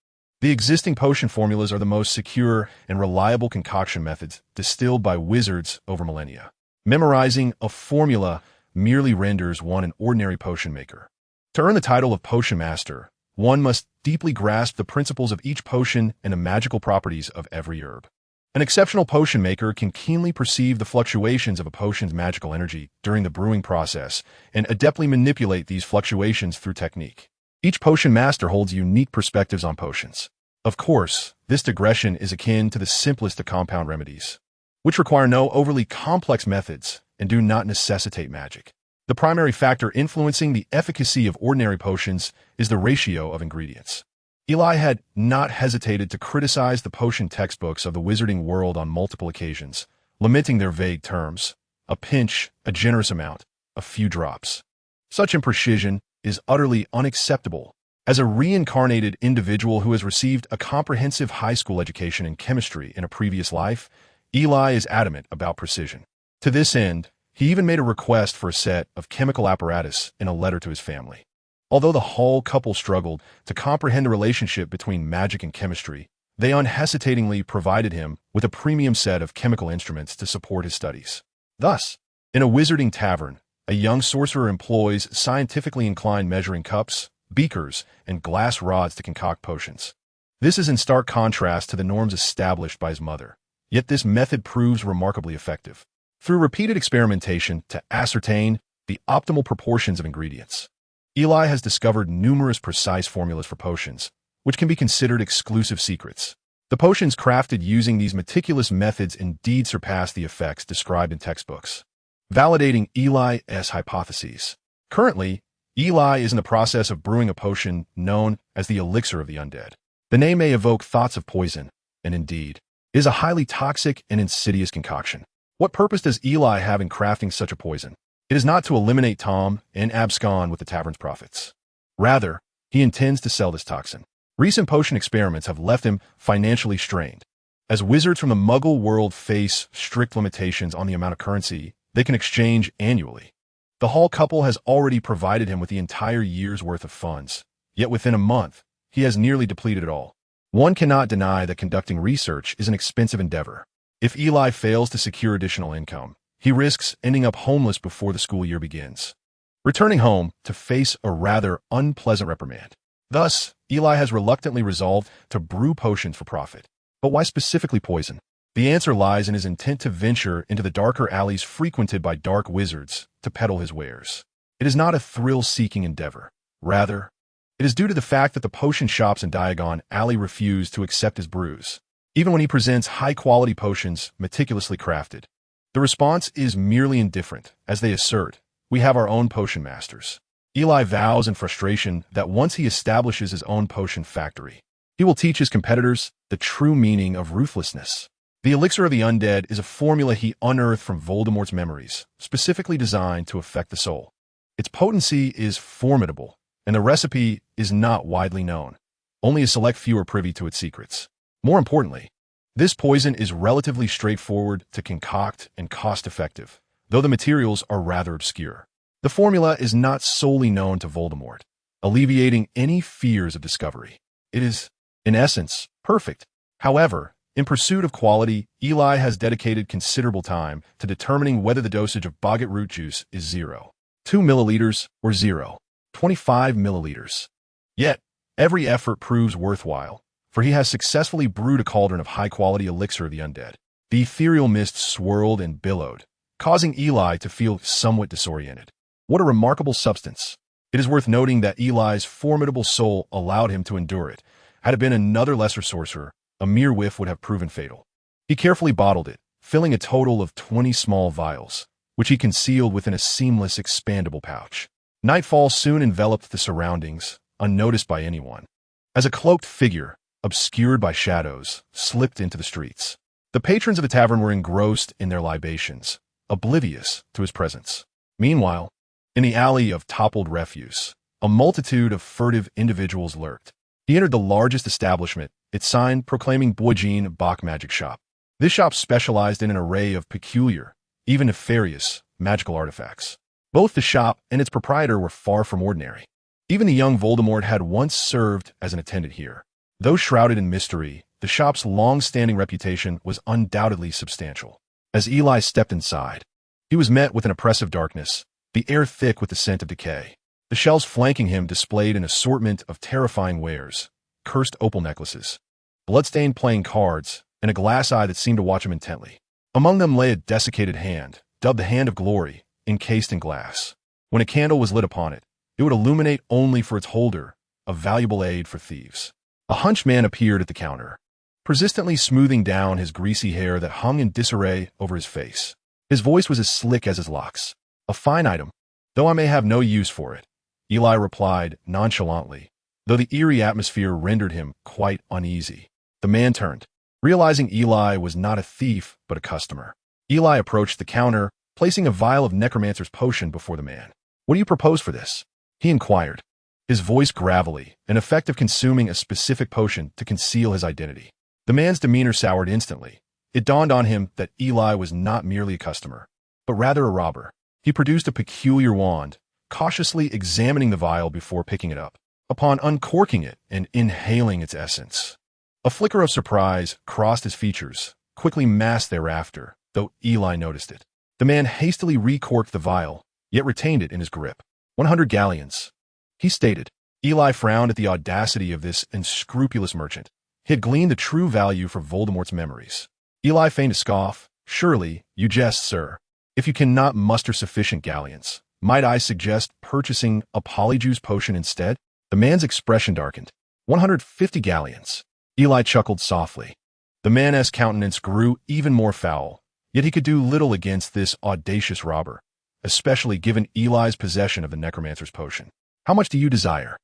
The existing potion formulas are the most secure and reliable concoction methods distilled by wizards over millennia. Memorizing a formula merely renders one an ordinary potion maker. To earn the title of potion master, one must deeply grasp the principles of each potion and the magical properties of every herb. An exceptional potion maker can keenly perceive the fluctuations of a potion's magical energy during the brewing process and adeptly manipulate these fluctuations through technique. Each potion master holds unique perspectives on potions. Of course, this digression is akin to the simplest of compound remedies, which require no overly complex methods and do not necessitate magic. The primary factor influencing the efficacy of ordinary potions is the ratio of ingredients. Eli had not hesitated to criticize the potion textbooks of the wizarding world on multiple occasions, lamenting their vague terms: a pinch, a generous amount, a few drops. Such imprecision is utterly unacceptable. As a reincarnated individual who has received a comprehensive high school education in chemistry in a previous life, Eli is adamant about precision. To this end, he even made a request for a set of chemical apparatus in a letter to his family. Although the Hall couple struggled to comprehend the relationship between magic and chemistry, they unhesitatingly provided him with a premium set of chemical instruments to support his studies. Thus, in a wizarding tavern, a young sorcerer employs scientifically inclined measuring cups, beakers, and glass rods to concoct potions. This is in stark contrast to the norms established by his mother. Yet this method proves remarkably effective through repeated experimentation to ascertain the optimal proportions of ingredients. Eli has discovered numerous precise formulas for potions, which can be considered exclusive secrets. The potions crafted using these meticulous methods indeed surpass the effects described in textbooks, validating Eli's hypotheses. Currently, Eli is in the process of brewing a potion known as the Elixir of the Undead. The name may evoke thoughts of poison, and indeed, is a highly toxic and insidious concoction. What purpose does Eli have in crafting such a poison? It is not to eliminate Tom and abscond with the tavern's profits. Rather, he intends to sell this toxin. Recent potion experiments have left him financially strained. As wizards from the Muggle world face strict limitations on the amount of currency they can exchange annually, the Hall couple has already provided him with the entire year's worth of funds, yet within a month, he has nearly depleted it all. One cannot deny that conducting research is an expensive endeavor. If Eli fails to secure additional income, he risks ending up homeless before the school year begins, returning home to face a rather unpleasant reprimand. Thus, Eli has reluctantly resolved to brew potions for profit. But why specifically poison? The answer lies in his intent to venture into the darker alleys frequented by dark wizards to peddle his wares. It is not a thrill-seeking endeavor. Rather, it is due to the fact that the potion shops in Diagon Alley refuse to accept his brews, even when he presents high-quality potions meticulously crafted. The response is merely indifferent, as they assert, "We have our own potion masters." Eli vows in frustration that once he establishes his own potion factory, he will teach his competitors the true meaning of ruthlessness. The Elixir of the Undead is a formula he unearthed from Voldemort's memories, specifically designed to affect the soul. Its potency is formidable, and the recipe is not widely known. Only a select few are privy to its secrets. More importantly, this poison is relatively straightforward to concoct and cost-effective, though the materials are rather obscure. The formula is not solely known to Voldemort, alleviating any fears of discovery. It is, in essence, perfect. However, in pursuit of quality, Eli has dedicated considerable time to determining whether the dosage of boggart root juice is 0.2 milliliters or 0.25 milliliters. Yet, every effort proves worthwhile, for he has successfully brewed a cauldron of high-quality elixir of the undead. The ethereal mist swirled and billowed, causing Eli to feel somewhat disoriented. What a remarkable substance! It is worth noting that Eli's formidable soul allowed him to endure it. Had it been another lesser sorcerer, a mere whiff would have proven fatal. He carefully bottled it, filling a total of 20 small vials, which he concealed within a seamless, expandable pouch. Nightfall soon enveloped the surroundings, unnoticed by anyone. As a cloaked figure, obscured by shadows, slipped into the streets. The patrons of the tavern were engrossed in their libations, oblivious to his presence. Meanwhile, in the alley of toppled refuse, a multitude of furtive individuals lurked. He entered the largest establishment, its sign proclaiming Boijin Bach Magic Shop. This shop specialized in an array of peculiar, even nefarious, magical artifacts. Both the shop and its proprietor were far from ordinary. Even the young Voldemort had once served as an attendant here. Though shrouded in mystery, the shop's long-standing reputation was undoubtedly substantial. As Eli stepped inside, he was met with an oppressive darkness, the air thick with the scent of decay. The shelves flanking him displayed an assortment of terrifying wares, cursed opal necklaces, blood-stained playing cards, and a glass eye that seemed to watch him intently. Among them lay a desiccated hand, dubbed the Hand of Glory, encased in glass. When a candle was lit upon it, it would illuminate only for its holder, a valuable aid for thieves. A hunched man appeared at the counter, persistently smoothing down his greasy hair that hung in disarray over his face. His voice was as slick as his locks. "A fine item, though I may have no use for it," Eli replied nonchalantly, though the eerie atmosphere rendered him quite uneasy. The man turned, realizing Eli was not a thief but a customer. Eli approached the counter, placing a vial of necromancer's potion before the man. "What do you propose for this?" he inquired, his voice gravelly, an effect of consuming a specific potion to conceal his identity. The man's demeanor soured instantly. It dawned on him that Eli was not merely a customer, but rather a robber. He produced a peculiar wand, cautiously examining the vial before picking it up. Upon uncorking it and inhaling its essence, a flicker of surprise crossed his features, quickly masked thereafter, though Eli noticed it. The man hastily recorked the vial, yet retained it in his grip. 100 galleons, he stated. Eli frowned at the audacity of this unscrupulous merchant. He had gleaned the true value for Voldemort's memories. Eli feigned a scoff. "Surely, you jest, sir. If you cannot muster sufficient galleons, might I suggest purchasing a polyjuice potion instead?" The man's expression darkened. 150 galleons. Eli chuckled softly. The man's countenance grew even more foul, yet he could do little against this audacious robber, especially given Eli's possession of the necromancer's potion. "How much do you desire?"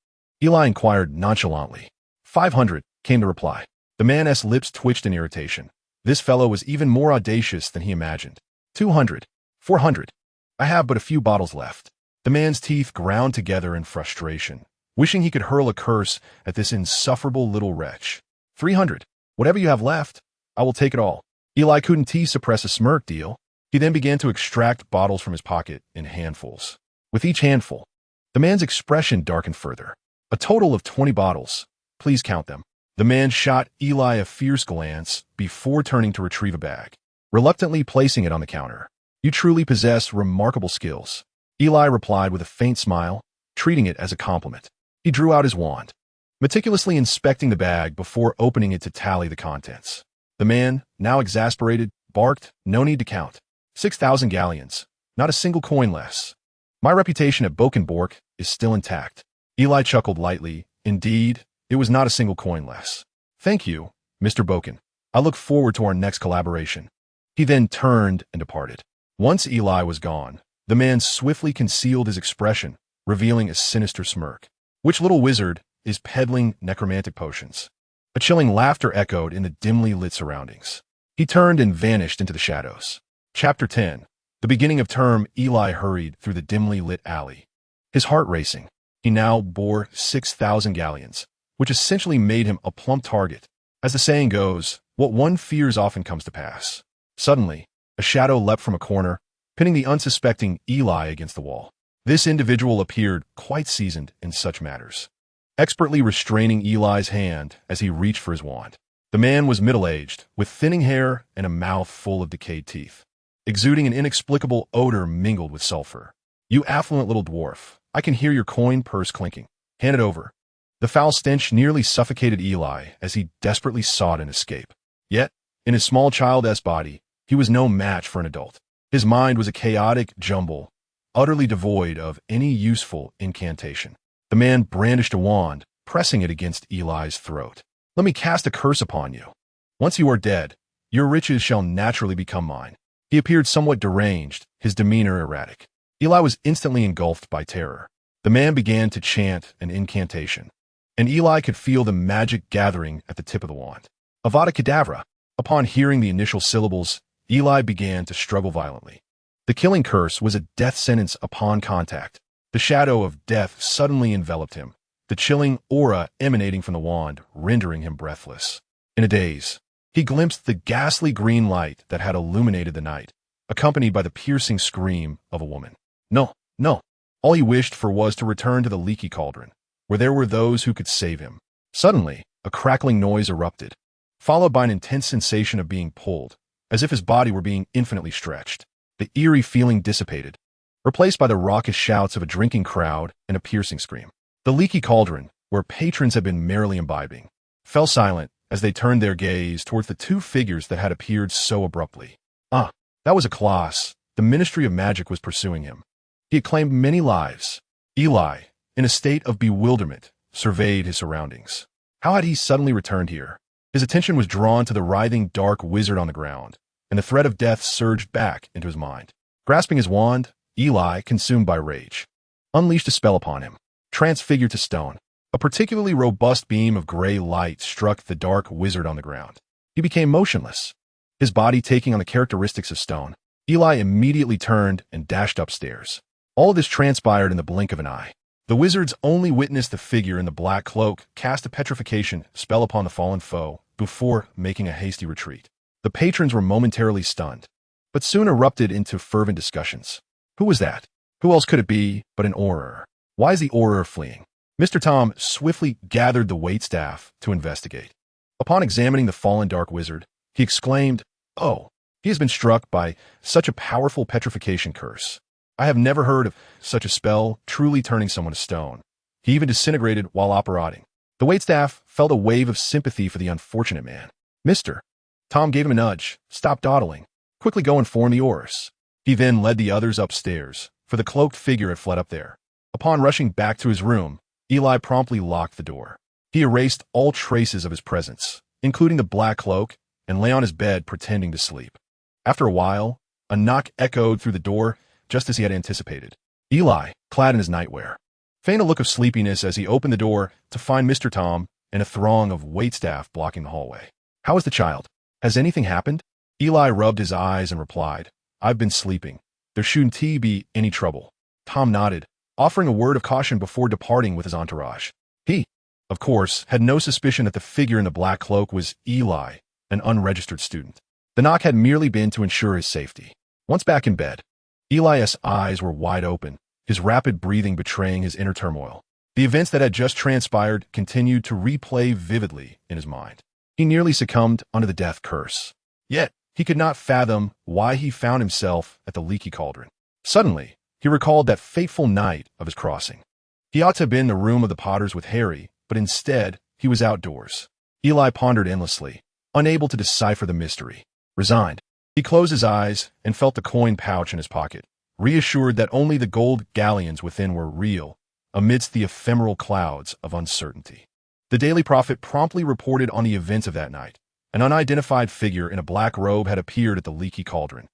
Eli inquired nonchalantly. 500, came the reply. The man's lips twitched in irritation. This fellow was even more audacious than he imagined. 200, 400. I have but a few bottles left. The man's teeth ground together in frustration, wishing he could hurl a curse at this insufferable little wretch. 300. Whatever you have left, I will take it all. Eli couldn't suppress a smirk. Deal. He then began to extract bottles from his pocket in handfuls. With each handful, the man's expression darkened further. "A total of 20 bottles. Please count them." The man shot Eli a fierce glance before turning to retrieve a bag, reluctantly placing it on the counter. "You truly possess remarkable skills," Eli replied with a faint smile, treating it as a compliment. He drew out his wand, meticulously inspecting the bag before opening it to tally the contents. The man, now exasperated, barked, "No need to count. 6,000 galleons, not a single coin less. My reputation at Bokenbork is still intact." Eli chuckled lightly. "Indeed, it was not a single coin less. Thank you, Mr. Boken. I look forward to our next collaboration." He then turned and departed. Once Eli was gone, the man swiftly concealed his expression, revealing a sinister smirk. "Which little wizard is peddling necromantic potions?" A chilling laughter echoed in the dimly lit surroundings. He turned and vanished into the shadows. Chapter 10. The beginning of term. Eli hurried through the dimly lit alley, his heart racing. He now bore 6,000 galleons, which essentially made him a plump target. As the saying goes, what one fears often comes to pass. Suddenly, a shadow leapt from a corner, pinning the unsuspecting Eli against the wall. This individual appeared quite seasoned in such matters, expertly restraining Eli's hand as he reached for his wand. The man was middle-aged, with thinning hair and a mouth full of decayed teeth, exuding an inexplicable odor mingled with sulfur. "You affluent little dwarf, I can hear your coin purse clinking. Hand it over." The foul stench nearly suffocated Eli as he desperately sought an escape. Yet, in his small child-esque body, he was no match for an adult. His mind was a chaotic jumble utterly devoid of any useful incantation. The man brandished a wand, pressing it against Eli's throat. "Let me cast a curse upon you. Once you are dead, your riches shall naturally become mine." He appeared somewhat deranged, his demeanor erratic. Eli was instantly engulfed by terror. The man began to chant an incantation, and Eli could feel the magic gathering at the tip of the wand. Avada Kedavra. Upon hearing the initial syllables, Eli began to struggle violently. The killing curse was a death sentence upon contact. The shadow of death suddenly enveloped him, the chilling aura emanating from the wand rendering him breathless. In a daze, he glimpsed the ghastly green light that had illuminated the night, accompanied by the piercing scream of a woman. No, no. All he wished for was to return to the leaky cauldron, where there were those who could save him. Suddenly, a crackling noise erupted, followed by an intense sensation of being pulled, as if his body were being infinitely stretched. The eerie feeling dissipated, replaced by the raucous shouts of a drinking crowd and a piercing scream. The leaky cauldron, where patrons had been merrily imbibing, fell silent as they turned their gaze towards the two figures that had appeared so abruptly. Ah, that was a Colossus. The Ministry of Magic was pursuing him. He had claimed many lives. Eli, in a state of bewilderment, surveyed his surroundings. How had he suddenly returned here? His attention was drawn to the writhing dark wizard on the ground, and the threat of death surged back into his mind. Grasping his wand, Eli, consumed by rage, unleashed a spell upon him. Transfigured to stone, a particularly robust beam of gray light struck the dark wizard on the ground. He became motionless, his body taking on the characteristics of stone. Eli immediately turned and dashed upstairs. All of this transpired in the blink of an eye. The wizards only witnessed the figure in the black cloak cast a petrification spell upon the fallen foe before making a hasty retreat. The patrons were momentarily stunned, but soon erupted into fervent discussions. Who was that? Who else could it be but an Auror? Why is the Auror fleeing? Mr. Tom swiftly gathered the waitstaff to investigate. Upon examining the fallen dark wizard, he exclaimed, "Oh, he has been struck by such a powerful petrification curse. I have never heard of such a spell truly turning someone to stone. He even disintegrated while operating." The waitstaff felt a wave of sympathy for the unfortunate man. "Mister," Tom gave him a nudge, "stop dawdling. Quickly go inform the Aurors." He then led the others upstairs, for the cloaked figure had fled up there. Upon rushing back to his room, Eli promptly locked the door. He erased all traces of his presence, including the black cloak, and lay on his bed pretending to sleep. After a while, a knock echoed through the door, just as he had anticipated. Eli, clad in his nightwear, feigned a look of sleepiness as he opened the door to find Mr. Tom and a throng of waitstaff blocking the hallway. "How is the child? Has anything happened?" Eli rubbed his eyes and replied, "I've been sleeping. There shouldn't be any trouble." Tom nodded, offering a word of caution before departing with his entourage. He, of course, had no suspicion that the figure in the black cloak was Eli, an unregistered student. The knock had merely been to ensure his safety. Once back in bed, Eli's eyes were wide open, his rapid breathing betraying his inner turmoil. The events that had just transpired continued to replay vividly in his mind. He nearly succumbed under the death curse. Yet, he could not fathom why he found himself at the leaky cauldron. Suddenly, he recalled that fateful night of his crossing. He ought to have been in the room of the Potters with Harry, but instead, he was outdoors. Eli pondered endlessly, unable to decipher the mystery. Resigned, he closed his eyes and felt the coin pouch in his pocket, reassured that only the gold galleons within were real, amidst the ephemeral clouds of uncertainty. The Daily Prophet promptly reported on the events of that night. An unidentified figure in a black robe had appeared at the leaky cauldron,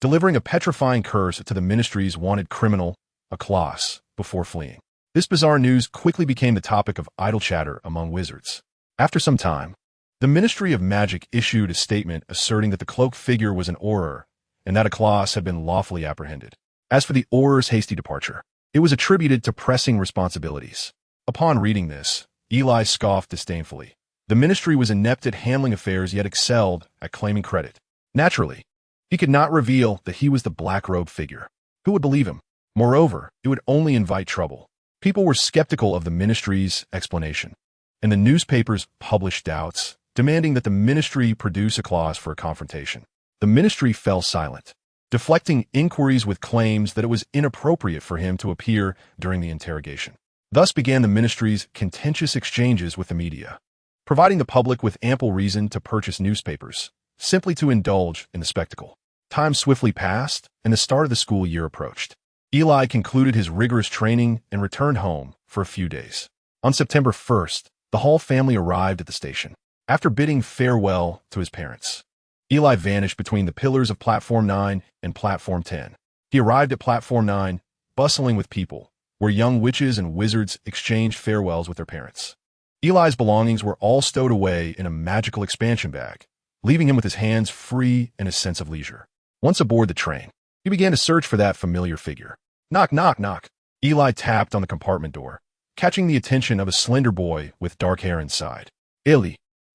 delivering a petrifying curse to the ministry's wanted criminal, a Colossus, before fleeing. This bizarre news quickly became the topic of idle chatter among wizards. After some time, the Ministry of Magic issued a statement asserting that the cloaked figure was an Auror, and that a Colossus had been lawfully apprehended. As for the Auror's hasty departure, it was attributed to pressing responsibilities. Upon reading this, Eli scoffed disdainfully. The ministry was inept at handling affairs yet excelled at claiming credit. Naturally, he could not reveal that he was the black-robed figure. Who would believe him? Moreover, it would only invite trouble. People were skeptical of the ministry's explanation, and the newspapers published doubts, demanding that the ministry produce a clause for a confrontation. The ministry fell silent, deflecting inquiries with claims that it was inappropriate for him to appear during the interrogation. Thus began the ministry's contentious exchanges with the media, providing the public with ample reason to purchase newspapers, simply to indulge in the spectacle. Time swiftly passed, and the start of the school year approached. Eli concluded his rigorous training and returned home for a few days. On September 1st, the Hall family arrived at the station. After bidding farewell to his parents, Eli vanished between the pillars of Platform 9 and Platform 10. He arrived at Platform 9, bustling with people, where young witches and wizards exchanged farewells with their parents. Eli's belongings were all stowed away in a magical expansion bag, leaving him with his hands free and a sense of leisure. Once aboard the train, he began to search for that familiar figure. Knock, knock, knock. Eli tapped on the compartment door, catching the attention of a slender boy with dark hair inside. Eli,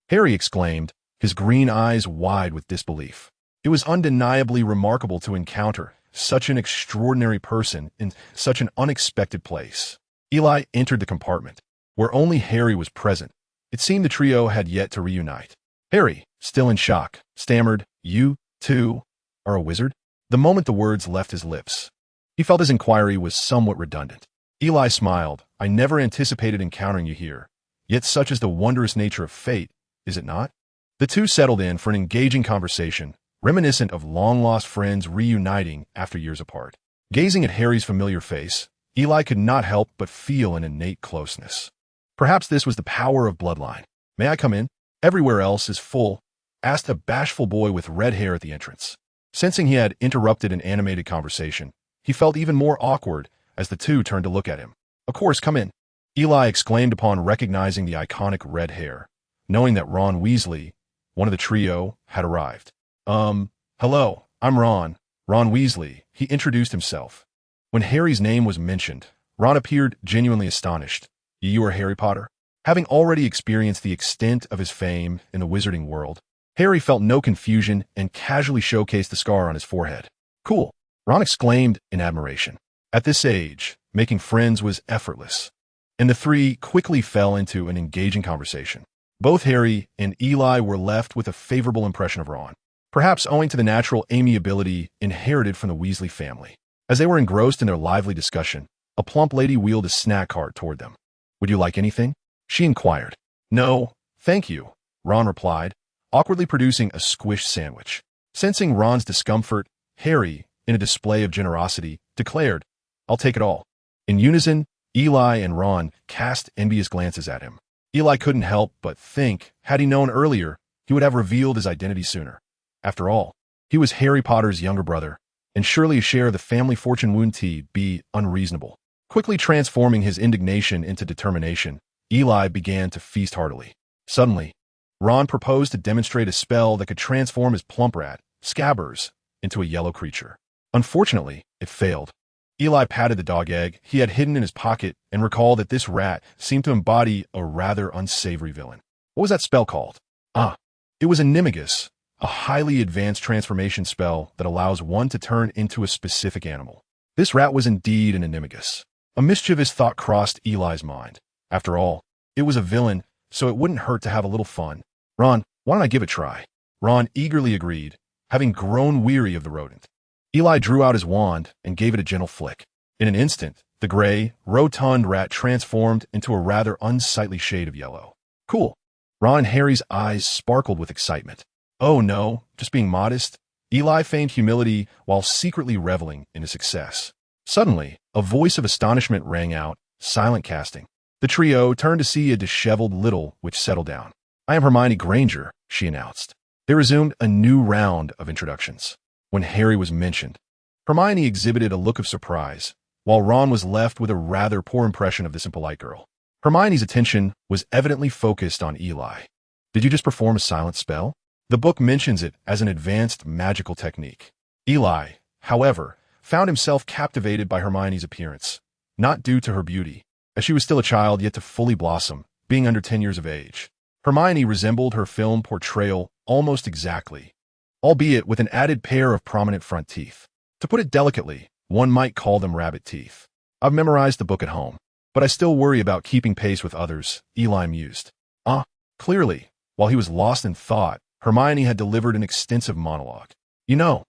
Harry exclaimed, his green eyes wide with disbelief. It was undeniably remarkable to encounter such an extraordinary person in such an unexpected place. Eli entered the compartment, where only Harry was present. It seemed the trio had yet to reunite. Harry, still in shock, stammered, "You, too, are a wizard?" The moment the words left his lips, he felt his inquiry was somewhat redundant. Eli smiled. "I never anticipated encountering you here. Yet such is the wondrous nature of fate, is it not?" The two settled in for an engaging conversation, reminiscent of long-lost friends reuniting after years apart. Gazing at Harry's familiar face, Eli could not help but feel an innate closeness. Perhaps this was the power of bloodline. "May I come in? Everywhere else is full," asked a bashful boy with red hair at the entrance. Sensing he had interrupted an animated conversation, he felt even more awkward as the two turned to look at him. "Of course, come in," Eli exclaimed upon recognizing the iconic red hair, knowing that Ron Weasley, one of the trio, had arrived. Hello, I'm Ron Weasley," he introduced himself. When Harry's name was mentioned, Ron appeared genuinely astonished. "You are Harry Potter?" Having already experienced the extent of his fame in the wizarding world, Harry felt no confusion and casually showcased the scar on his forehead. "Cool," Ron exclaimed in admiration. At this age, making friends was effortless, and the three quickly fell into an engaging conversation. Both Harry and Eli were left with a favorable impression of Ron, perhaps owing to the natural amiability inherited from the Weasley family. As they were engrossed in their lively discussion, a plump lady wheeled a snack cart toward them. "Would you like anything?" she inquired. "No, thank you," Ron replied, awkwardly producing a squished sandwich. Sensing Ron's discomfort, Harry, in a display of generosity, declared, "I'll take it all." In unison, Eli and Ron cast envious glances at him. Eli couldn't help but think, had he known earlier, he would have revealed his identity sooner. After all, he was Harry Potter's younger brother, and surely a share of the family fortune wouldn't be unreasonable. Quickly transforming his indignation into determination, Eli began to feast heartily. Suddenly, Ron proposed to demonstrate a spell that could transform his plump rat, Scabbers, into a yellow creature. Unfortunately, it failed. Eli patted the dog egg he had hidden in his pocket and recalled that this rat seemed to embody a rather unsavory villain. What was that spell called? It was Animagus, a highly advanced transformation spell that allows one to turn into a specific animal. This rat was indeed an Animagus. A mischievous thought crossed Eli's mind. After all, it was a villain, so it wouldn't hurt to have a little fun. "Ron, why don't I give it a try?" Ron eagerly agreed, having grown weary of the rodent. Eli drew out his wand and gave it a gentle flick. In an instant, the gray, rotund rat transformed into a rather unsightly shade of yellow. "Cool." Ron and Harry's eyes sparkled with excitement. "Oh no, just being modest." Eli feigned humility while secretly reveling in his success. Suddenly, a voice of astonishment rang out, silent casting. The trio turned to see a disheveled little witch settle down. "I am Hermione Granger," she announced. They resumed a new round of introductions. When Harry was mentioned, Hermione exhibited a look of surprise, while Ron was left with a rather poor impression of this impolite girl. Hermione's attention was evidently focused on Eli. "Did you just perform a silent spell?" The book mentions it as an advanced magical technique. Eli, however, found himself captivated by Hermione's appearance, not due to her beauty, as she was still a child yet to fully blossom, being under 10 years of age. Hermione resembled her film portrayal almost exactly, albeit with an added pair of prominent front teeth. To put it delicately, one might call them rabbit teeth. "I've memorized the book at home, but I still worry about keeping pace with others," Eli mused. Clearly, while he was lost in thought, Hermione had delivered an extensive monologue. "You know,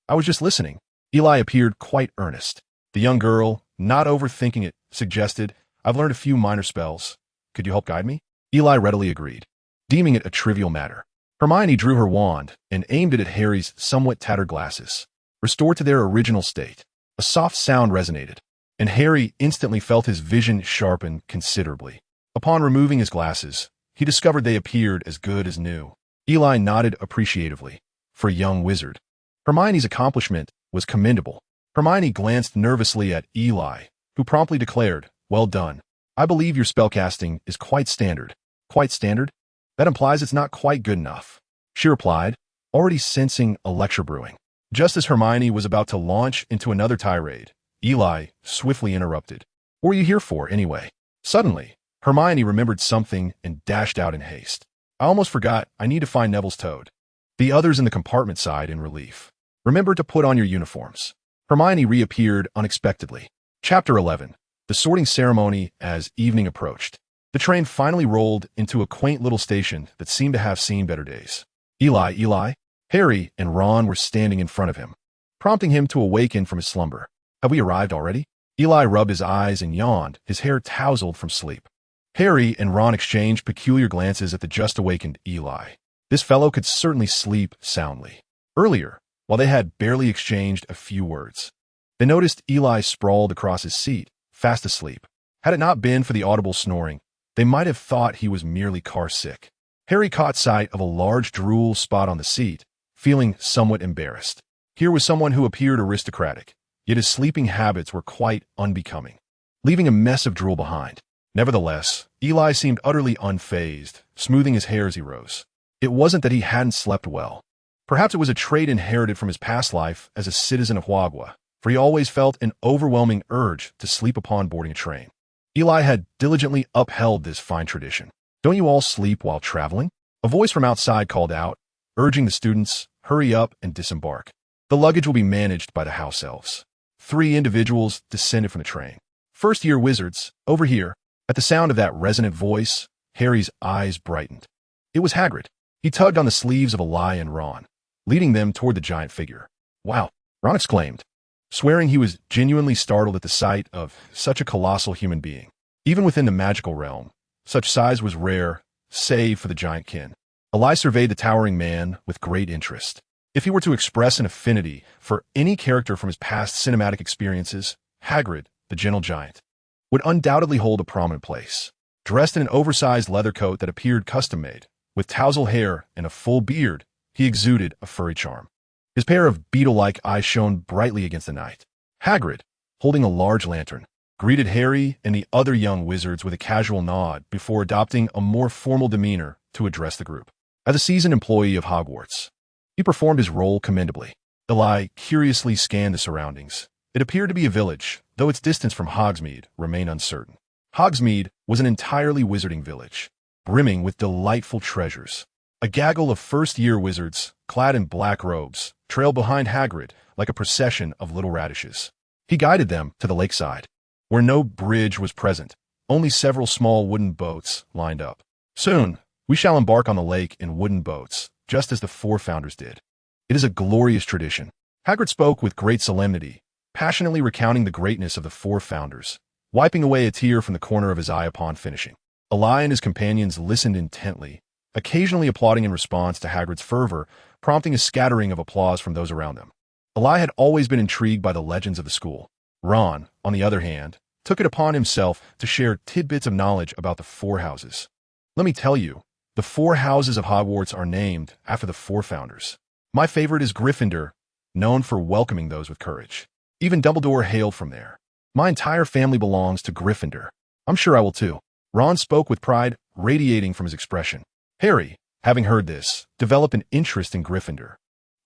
I was just listening." Eli appeared quite earnest. The young girl, not overthinking it, suggested, "I've learned a few minor spells. Could you help guide me?" Eli readily agreed, deeming it a trivial matter. Hermione drew her wand and aimed it at Harry's somewhat tattered glasses. Restored to their original state, A soft sound resonated, and Harry instantly felt his vision sharpen considerably. Upon removing his glasses, he discovered they appeared as good as new. Eli nodded appreciatively. For a young wizard, Hermione's accomplishment was commendable. Hermione glanced nervously at Eli, who promptly declared, "Well done. I believe your spellcasting is quite standard." "Quite standard? That implies it's not quite good enough," she replied, already sensing a lecture brewing. Just as Hermione was about to launch into another tirade, Eli swiftly interrupted. "What were you here for, anyway?" Suddenly, Hermione remembered something and dashed out in haste. "I almost forgot. I need to find Neville's toad." The others in the compartment sighed in relief. "Remember to put on your uniforms." Hermione reappeared unexpectedly. Chapter 11. The sorting ceremony as evening approached. The train finally rolled into a quaint little station that seemed to have seen better days. Eli. Harry and Ron were standing in front of him, prompting him to awaken from his slumber. "Have we arrived already?" Eli rubbed his eyes and yawned, his hair tousled from sleep. Harry and Ron exchanged peculiar glances at the just-awakened Eli. This fellow could certainly sleep soundly. Earlier, while they had barely exchanged a few words, they noticed Eli sprawled across his seat, fast asleep. Had it not been for the audible snoring, they might have thought he was merely car-sick. Harry caught sight of a large drool spot on the seat, feeling somewhat embarrassed. Here was someone who appeared aristocratic, yet his sleeping habits were quite unbecoming, leaving a mess of drool behind. Nevertheless, Eli seemed utterly unfazed, smoothing his hair as he rose. It wasn't that he hadn't slept well. Perhaps it was a trait inherited from his past life as a citizen of Hogwarts, for he always felt an overwhelming urge to sleep upon boarding a train. Eli had diligently upheld this fine tradition. "Don't you all sleep while traveling?" A voice from outside called out, urging the students, "Hurry up and disembark. The luggage will be managed by the house elves." 3 individuals descended from the train. "First-year wizards, over here." At the sound of that resonant voice, Harry's eyes brightened. It was Hagrid. He tugged on the sleeves of Eli and Ron, leading them toward the giant figure. "Wow," Ron exclaimed, swearing he was genuinely startled at the sight of such a colossal human being. Even within the magical realm, such size was rare, save for the giant kin. Eli surveyed the towering man with great interest. If he were to express an affinity for any character from his past cinematic experiences, Hagrid, the gentle giant, would undoubtedly hold a prominent place. Dressed in an oversized leather coat that appeared custom-made, with tousled hair and a full beard, he exuded a furry charm. His pair of beetle-like eyes shone brightly against the night. Hagrid, holding a large lantern, greeted Harry and the other young wizards with a casual nod before adopting a more formal demeanor to address the group. As a seasoned employee of Hogwarts, he performed his role commendably. Eli curiously scanned the surroundings. It appeared to be a village, though its distance from Hogsmeade remained uncertain. Hogsmeade was an entirely wizarding village, brimming with delightful treasures. A gaggle of first-year wizards, clad in black robes, trailed behind Hagrid like a procession of little radishes. He guided them to the lakeside, where no bridge was present, only several small wooden boats lined up. "Soon, we shall embark on the lake in wooden boats, just as the 4 founders did. It is a glorious tradition." Hagrid spoke with great solemnity, passionately recounting the greatness of the 4 founders, wiping away a tear from the corner of his eye upon finishing. Eli and his companions listened intently, occasionally applauding in response to Hagrid's fervor, prompting a scattering of applause from those around them. Eli had always been intrigued by the legends of the school. Ron, on the other hand, took it upon himself to share tidbits of knowledge about the 4 houses. "Let me tell you, the 4 houses of Hogwarts are named after the 4 founders. My favorite is Gryffindor, known for welcoming those with courage. Even Dumbledore hailed from there. My entire family belongs to Gryffindor. I'm sure I will too." Ron spoke with pride radiating from his expression. Harry, having heard this, developed an interest in Gryffindor.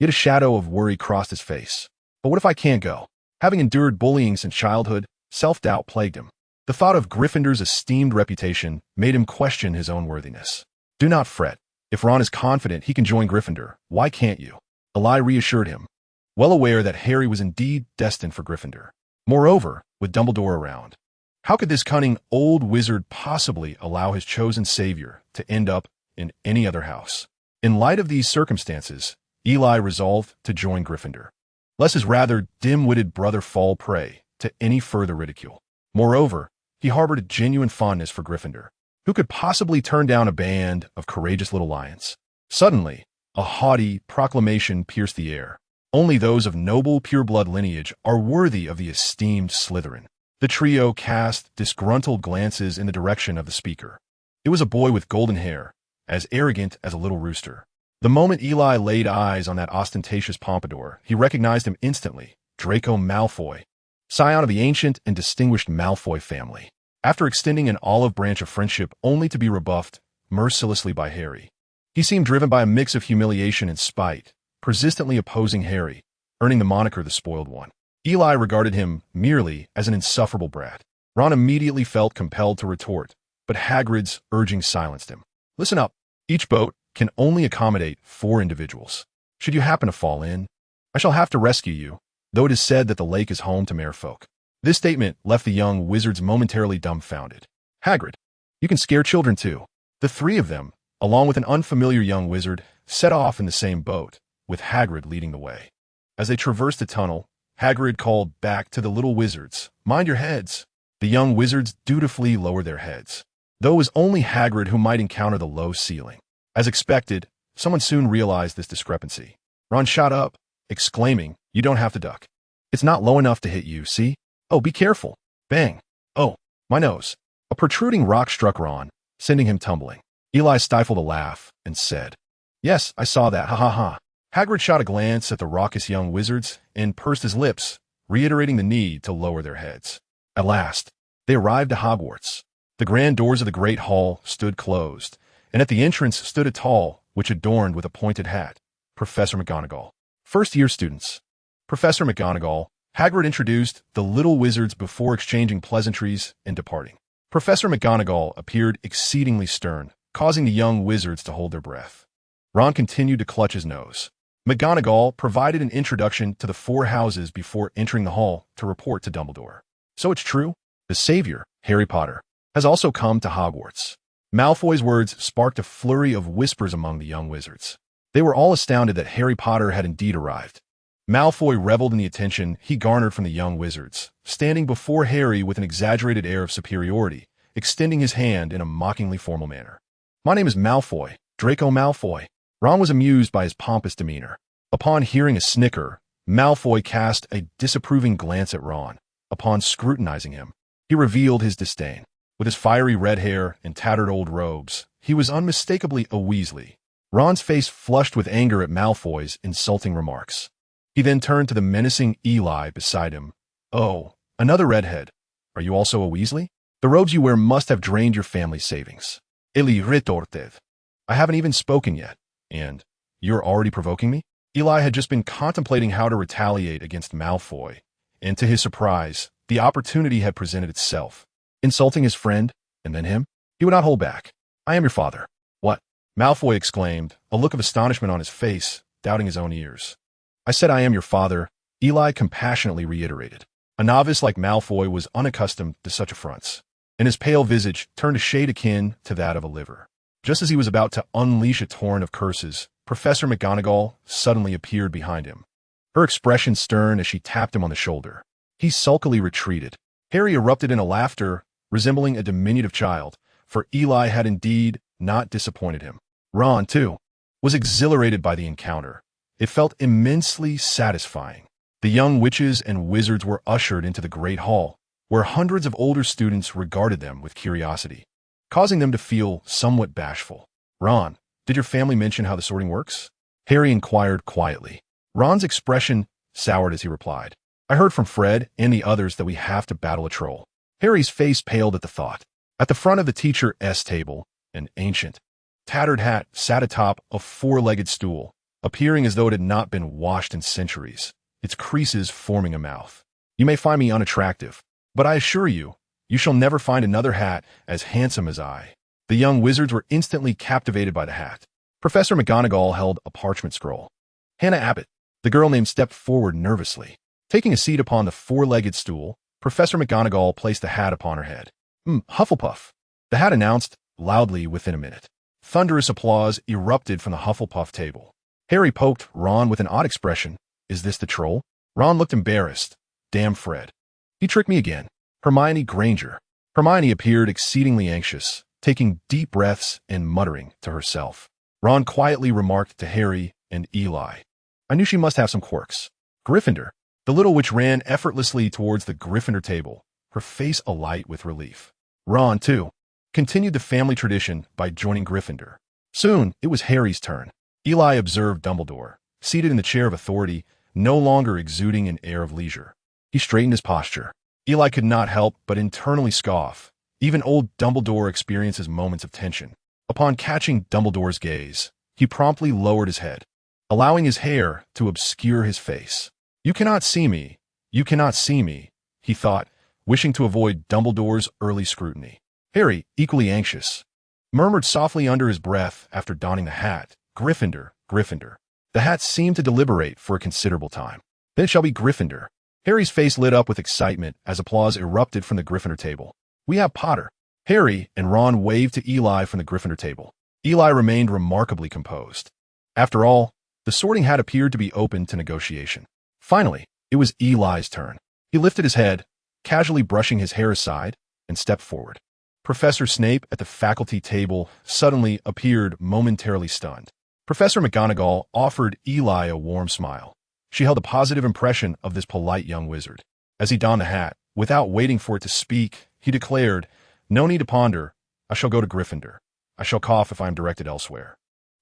Yet a shadow of worry crossed his face. "But what if I can't go?" Having endured bullying since childhood, self-doubt plagued him. The thought of Gryffindor's esteemed reputation made him question his own worthiness. "Do not fret. If Ron is confident he can join Gryffindor, why can't you?" Eli reassured him, well aware that Harry was indeed destined for Gryffindor. Moreover, with Dumbledore around, how could this cunning old wizard possibly allow his chosen savior to end up in any other house? In light of these circumstances, Eli resolved to join Gryffindor, lest his rather dim-witted brother fall prey to any further ridicule. Moreover, he harbored a genuine fondness for Gryffindor. Who could possibly turn down a band of courageous little lions? Suddenly, a haughty proclamation pierced the air. Only those of noble pureblood lineage are worthy of the esteemed Slytherin. The trio cast disgruntled glances in the direction of the speaker. It was a boy with golden hair, as arrogant as a little rooster. The moment Eli laid eyes on that ostentatious pompadour, he recognized him instantly, Draco Malfoy, scion of the ancient and distinguished Malfoy family. After extending an olive branch of friendship only to be rebuffed mercilessly by Harry, he seemed driven by a mix of humiliation and spite, persistently opposing Harry, earning the moniker the Spoiled One. Eli regarded him merely as an insufferable brat. Ron immediately felt compelled to retort, but Hagrid's urging silenced him. Listen up. Each boat can only accommodate 4 individuals. Should you happen to fall in, I shall have to rescue you, though it is said that the lake is home to merfolk. This statement left the young wizards momentarily dumbfounded. Hagrid, you can scare children too. The 3 of them, along with an unfamiliar young wizard, set off in the same boat, with Hagrid leading the way. As they traversed the tunnel, Hagrid called back to the little wizards, "Mind your heads." The young wizards dutifully lowered their heads, though it was only Hagrid who might encounter the low ceiling. As expected, someone soon realized this discrepancy. Ron shot up, exclaiming, "You don't have to duck. It's not low enough to hit you, see? Oh, be careful." Bang. Oh, my nose. A protruding rock struck Ron, sending him tumbling. Eli stifled a laugh and said, "Yes, I saw that, ha ha ha." Hagrid shot a glance at the raucous young wizards and pursed his lips, reiterating the need to lower their heads. At last, they arrived at Hogwarts. The grand doors of the Great Hall stood closed, and at the entrance stood a tall, which adorned with a pointed hat, Professor McGonagall. First-year students. Professor McGonagall, Hagrid introduced the little wizards before exchanging pleasantries and departing. Professor McGonagall appeared exceedingly stern, causing the young wizards to hold their breath. Ron continued to clutch his nose. McGonagall provided an introduction to the 4 houses before entering the hall to report to Dumbledore. So it's true, the savior, Harry Potter, has also come to Hogwarts. Malfoy's words sparked a flurry of whispers among the young wizards. They were all astounded that Harry Potter had indeed arrived. Malfoy reveled in the attention he garnered from the young wizards, standing before Harry with an exaggerated air of superiority, extending his hand in a mockingly formal manner. "My name is Malfoy, Draco Malfoy." Ron was amused by his pompous demeanor. Upon hearing a snicker, Malfoy cast a disapproving glance at Ron. Upon scrutinizing him, he revealed his disdain. With his fiery red hair and tattered old robes, he was unmistakably a Weasley. Ron's face flushed with anger at Malfoy's insulting remarks. He then turned to the menacing Eli beside him. "Oh, another redhead. Are you also a Weasley? The robes you wear must have drained your family's savings." Eli retorted. "I haven't even spoken yet. And you're already provoking me?" Eli had just been contemplating how to retaliate against Malfoy, and to his surprise, the opportunity had presented itself. Insulting his friend, and then him? He would not hold back. "I am your father." "What?" Malfoy exclaimed, a look of astonishment on his face, doubting his own ears. "I said I am your father," Eli compassionately reiterated. A novice like Malfoy was unaccustomed to such affronts, and his pale visage turned a shade akin to that of a liver. Just as he was about to unleash a torrent of curses, Professor McGonagall suddenly appeared behind him, her expression stern as she tapped him on the shoulder. He sulkily retreated. Harry erupted into laughter, resembling a diminutive child, for Eli had indeed not disappointed him. Ron, too, was exhilarated by the encounter. It felt immensely satisfying. The young witches and wizards were ushered into the Great Hall, where hundreds of older students regarded them with curiosity, causing them to feel somewhat bashful. "Ron, did your family mention how the sorting works?" Harry inquired quietly. Ron's expression soured as he replied, "I heard from Fred and the others that we have to battle a troll." Harry's face paled at the thought. At the front of the teacher's table, an ancient, tattered hat sat atop a 4-legged stool, appearing as though it had not been washed in centuries, its creases forming a mouth. "You may find me unattractive, but I assure you, you shall never find another hat as handsome as I." The young wizards were instantly captivated by the hat. Professor McGonagall held a parchment scroll. "Hannah Abbott." The girl name stepped forward nervously. Taking a seat upon the 4-legged stool, Professor McGonagall placed the hat upon her head. Hufflepuff," the hat announced loudly within a minute. Thunderous applause erupted from the Hufflepuff table. Harry poked Ron with an odd expression. "Is this the troll?" Ron looked embarrassed. "Damn Fred. He tricked me again." "Hermione Granger." Hermione appeared exceedingly anxious, taking deep breaths and muttering to herself. Ron quietly remarked to Harry and Eli, I knew she must have some quirks. Gryffindor. The little witch ran effortlessly towards the Gryffindor table, her face alight with relief. Ron, too, continued the family tradition by joining Gryffindor. Soon, it was Harry's turn. Eli observed Dumbledore, seated in the chair of authority, no longer exuding an air of leisure. He straightened his posture. Eli could not help but internally scoff. Even old Dumbledore experiences moments of tension. Upon catching Dumbledore's gaze, he promptly lowered his head, allowing his hair to obscure his face. You cannot see me, he thought, wishing to avoid Dumbledore's early scrutiny. Harry, equally anxious, murmured softly under his breath after donning the hat, Gryffindor, Gryffindor. The hat seemed to deliberate for a considerable time. Then it shall be Gryffindor. Harry's face lit up with excitement as applause erupted from the Gryffindor table. We have Potter. Harry and Ron waved to Eli from the Gryffindor table. Eli remained remarkably composed. After all, the Sorting Hat appeared to be open to negotiation. Finally, it was Eli's turn. He lifted his head, casually brushing his hair aside, and stepped forward. Professor Snape at the faculty table suddenly appeared momentarily stunned. Professor McGonagall offered Eli a warm smile. She held a positive impression of this polite young wizard. As he donned the hat, without waiting for it to speak, he declared, "No need to ponder. I shall go to Gryffindor. I shall cough if I am directed elsewhere."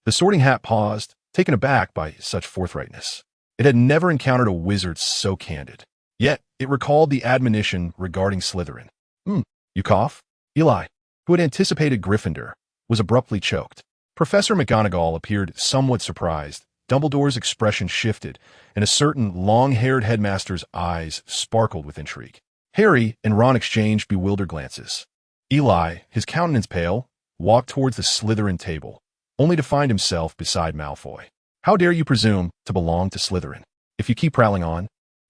The Sorting Hat paused, taken aback by such forthrightness. It had never encountered a wizard so candid. Yet, it recalled the admonition regarding Slytherin. You cough? Eli, who had anticipated Gryffindor, was abruptly choked. Professor McGonagall appeared somewhat surprised. Dumbledore's expression shifted, and a certain long-haired headmaster's eyes sparkled with intrigue. Harry and Ron exchanged bewildered glances. Eli, his countenance pale, walked towards the Slytherin table, only to find himself beside Malfoy. How dare you presume to belong to Slytherin? If you keep prattling on,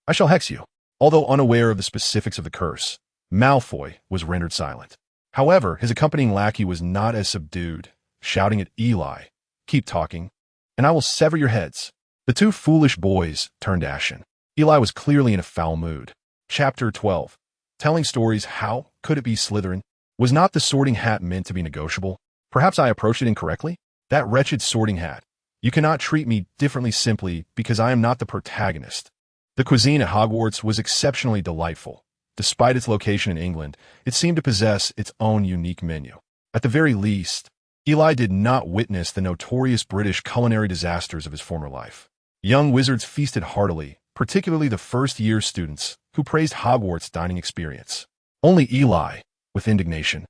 I shall hex you. Although unaware of the specifics of the curse, Malfoy was rendered silent. However, his accompanying lackey was not as subdued, shouting at Eli, "Keep talking, and I will sever your heads." The two foolish boys turned ashen. Eli was clearly in a foul mood. Chapter 12. Telling stories. How could it be Slytherin? Was not the Sorting Hat meant to be negotiable? Perhaps I approached it incorrectly? That wretched Sorting Hat. You cannot treat me differently simply because I am not the protagonist. The cuisine at Hogwarts was exceptionally delightful. Despite its location in England, it seemed to possess its own unique menu. At the very least, Eli did not witness the notorious British culinary disasters of his former life. Young wizards feasted heartily, particularly the first-year students, who praised Hogwarts' dining experience. Only Eli, with indignation,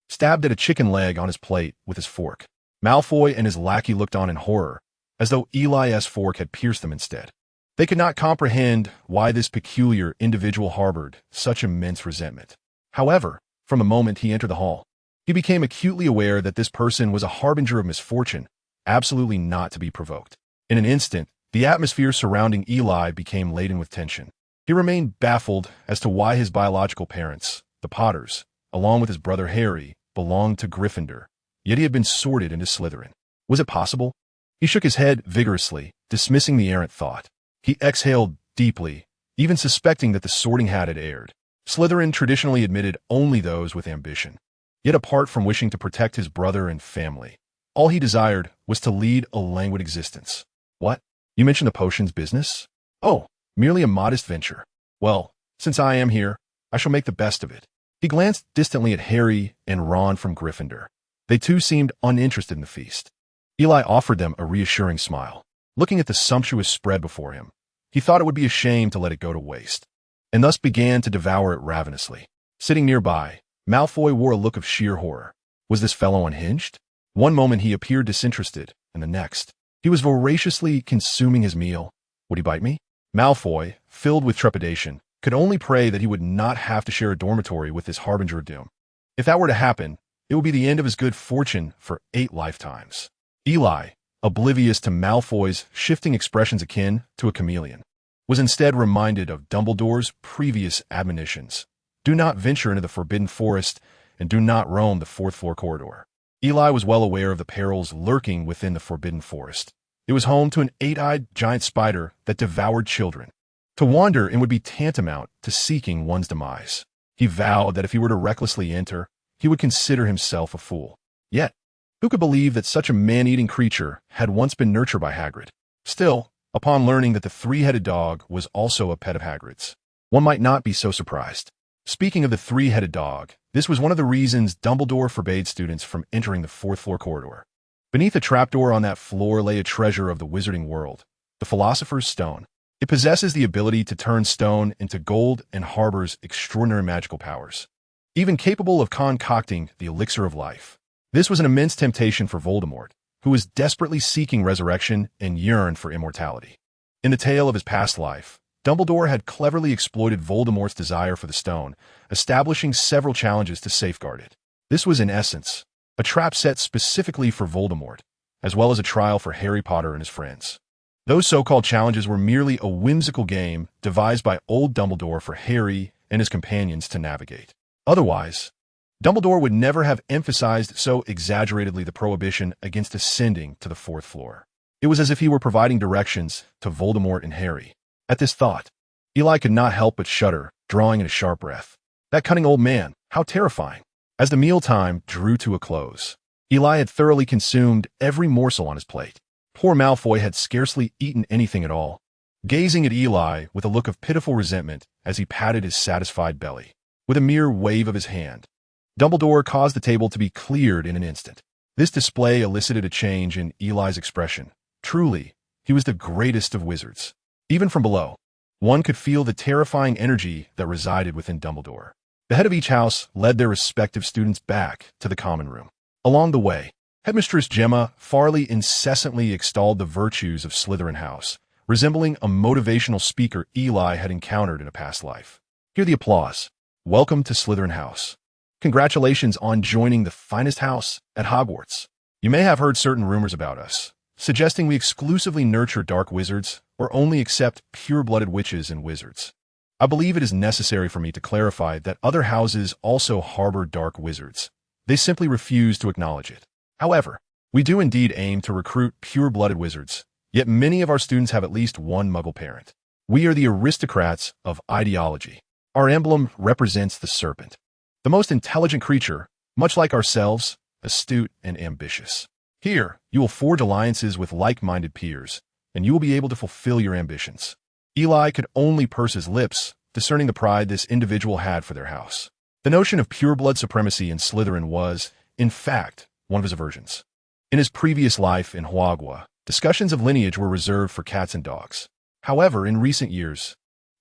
stabbed at a chicken leg on his plate with his fork. Malfoy and his lackey looked on in horror, as though Eli's fork had pierced them instead. They could not comprehend why this peculiar individual harbored such immense resentment. However, from the moment he entered the hall, he became acutely aware that this person was a harbinger of misfortune, absolutely not to be provoked. In an instant, the atmosphere surrounding Eli became laden with tension. He remained baffled as to why his biological parents, the Potters, along with his brother Harry, belonged to Gryffindor, yet he had been sorted into Slytherin. Was it possible? He shook his head vigorously, dismissing the errant thought. He exhaled deeply, even suspecting that the Sorting Hat had erred. Slytherin traditionally admitted only those with ambition. Yet apart from wishing to protect his brother and family, all he desired was to lead a languid existence. What? You mentioned the potions business? Oh, merely a modest venture. Well, since I am here, I shall make the best of it. He glanced distantly at Harry and Ron from Gryffindor. They too seemed uninterested in the feast. Eli offered them a reassuring smile. Looking at the sumptuous spread before him, he thought it would be a shame to let it go to waste, and thus began to devour it ravenously. Sitting nearby, Malfoy wore a look of sheer horror. Was this fellow unhinged? One moment he appeared disinterested, and the next, he was voraciously consuming his meal. Would he bite me? Malfoy, filled with trepidation, could only pray that he would not have to share a dormitory with this harbinger of doom. If that were to happen, it would be the end of his good fortune for 8 lifetimes. Eli, oblivious to Malfoy's shifting expressions akin to a chameleon, was instead reminded of Dumbledore's previous admonitions. Do not venture into the Forbidden Forest, and do not roam the 4th floor corridor. Eli was well aware of the perils lurking within the Forbidden Forest. It was home to an 8-eyed giant spider that devoured children. To wander in would be tantamount to seeking one's demise. He vowed that if he were to recklessly enter, he would consider himself a fool. Yet, who could believe that such a man-eating creature had once been nurtured by Hagrid? Still, upon learning that the three-headed dog was also a pet of Hagrid's. One might not be so surprised. Speaking of the three-headed dog, this was one of the reasons Dumbledore forbade students from entering the fourth-floor corridor. Beneath a trapdoor on that floor lay a treasure of the wizarding world, the Philosopher's Stone. It possesses the ability to turn stone into gold and harbors extraordinary magical powers, even capable of concocting the elixir of life. This was an immense temptation for Voldemort, who was desperately seeking resurrection and yearned for immortality. In the tale of his past life, Dumbledore had cleverly exploited Voldemort's desire for the stone, establishing several challenges to safeguard it. This was, in essence, a trap set specifically for Voldemort, as well as a trial for Harry Potter and his friends. Those so-called challenges were merely a whimsical game devised by old Dumbledore for Harry and his companions to navigate. Otherwise, Dumbledore would never have emphasized so exaggeratedly the prohibition against ascending to the fourth floor. It was as if he were providing directions to Voldemort and Harry. At this thought, Eli could not help but shudder, drawing in a sharp breath. That cunning old man, how terrifying. As the mealtime drew to a close, Eli had thoroughly consumed every morsel on his plate. Poor Malfoy had scarcely eaten anything at all, gazing at Eli with a look of pitiful resentment as he patted his satisfied belly. With a mere wave of his hand, Dumbledore caused the table to be cleared in an instant. This display elicited a change in Eli's expression. Truly, he was the greatest of wizards. Even from below, one could feel the terrifying energy that resided within Dumbledore. The head of each house led their respective students back to the common room. Along the way, Headmistress Gemma Farley incessantly extolled the virtues of Slytherin House, resembling a motivational speaker Eli had encountered in a past life. Hear the applause. Welcome to Slytherin House. Congratulations on joining the finest house at Hogwarts. You may have heard certain rumors about us, suggesting we exclusively nurture dark wizards or only accept pure-blooded witches and wizards. I believe it is necessary for me to clarify that other houses also harbor dark wizards. They simply refuse to acknowledge it. However, we do indeed aim to recruit pure-blooded wizards, yet many of our students have at least one Muggle parent. We are the aristocrats of ideology. Our emblem represents the serpent, the most intelligent creature, much like ourselves, astute and ambitious. Here, you will forge alliances with like-minded peers, and you will be able to fulfill your ambitions. Eli could only purse his lips, discerning the pride this individual had for their house. The notion of pure-blood supremacy in Slytherin was, in fact, one of his aversions. In his previous life in Hogwarts, discussions of lineage were reserved for cats and dogs. However, in recent years,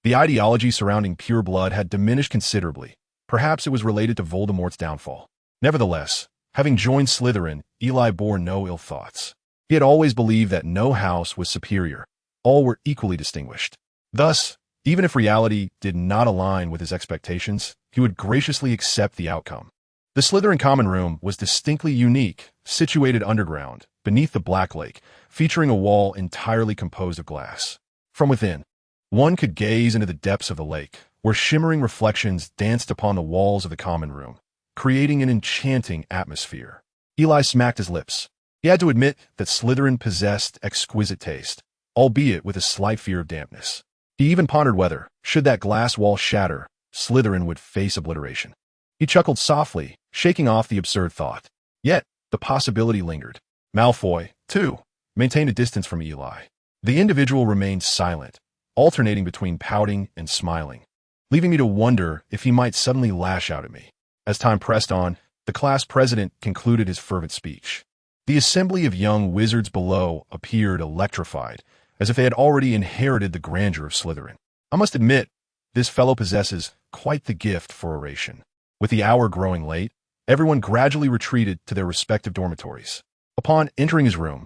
the ideology surrounding pure blood had diminished considerably. Perhaps it was related to Voldemort's downfall. Nevertheless, having joined Slytherin, Eli bore no ill thoughts. He had always believed that no house was superior. All were equally distinguished. Thus, even if reality did not align with his expectations, he would graciously accept the outcome. The Slytherin common room was distinctly unique, situated underground, beneath the Black Lake, featuring a wall entirely composed of glass. From within, one could gaze into the depths of the lake, where shimmering reflections danced upon the walls of the common room, creating an enchanting atmosphere. Eli smacked his lips. He had to admit that Slytherin possessed exquisite taste, albeit with a slight fear of dampness. He even pondered whether, should that glass wall shatter, Slytherin would face obliteration. He chuckled softly, shaking off the absurd thought. Yet, the possibility lingered. Malfoy, too, maintained a distance from Eli. The individual remained silent, alternating between pouting and smiling, leaving me to wonder if he might suddenly lash out at me. As time pressed on, the class president concluded his fervent speech. The assembly of young wizards below appeared electrified, as if they had already inherited the grandeur of Slytherin. I must admit, this fellow possesses quite the gift for oration. With the hour growing late, everyone gradually retreated to their respective dormitories. Upon entering his room,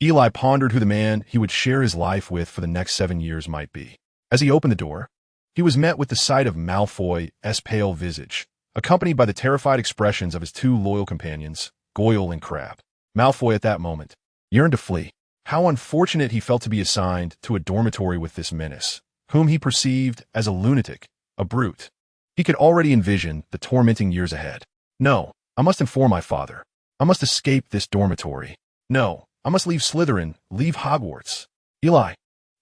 Eli pondered who the man he would share his life with for the next 7 years might be. As he opened the door, he was met with the sight of Malfoy's pale visage, accompanied by the terrified expressions of his two loyal companions, Goyle and Crabbe. Malfoy at that moment yearned to flee. How unfortunate he felt to be assigned to a dormitory with this menace, whom he perceived as a lunatic, a brute. He could already envision the tormenting years ahead. No, I must inform my father. I must escape this dormitory. No, I must leave Slytherin, leave Hogwarts. Eli,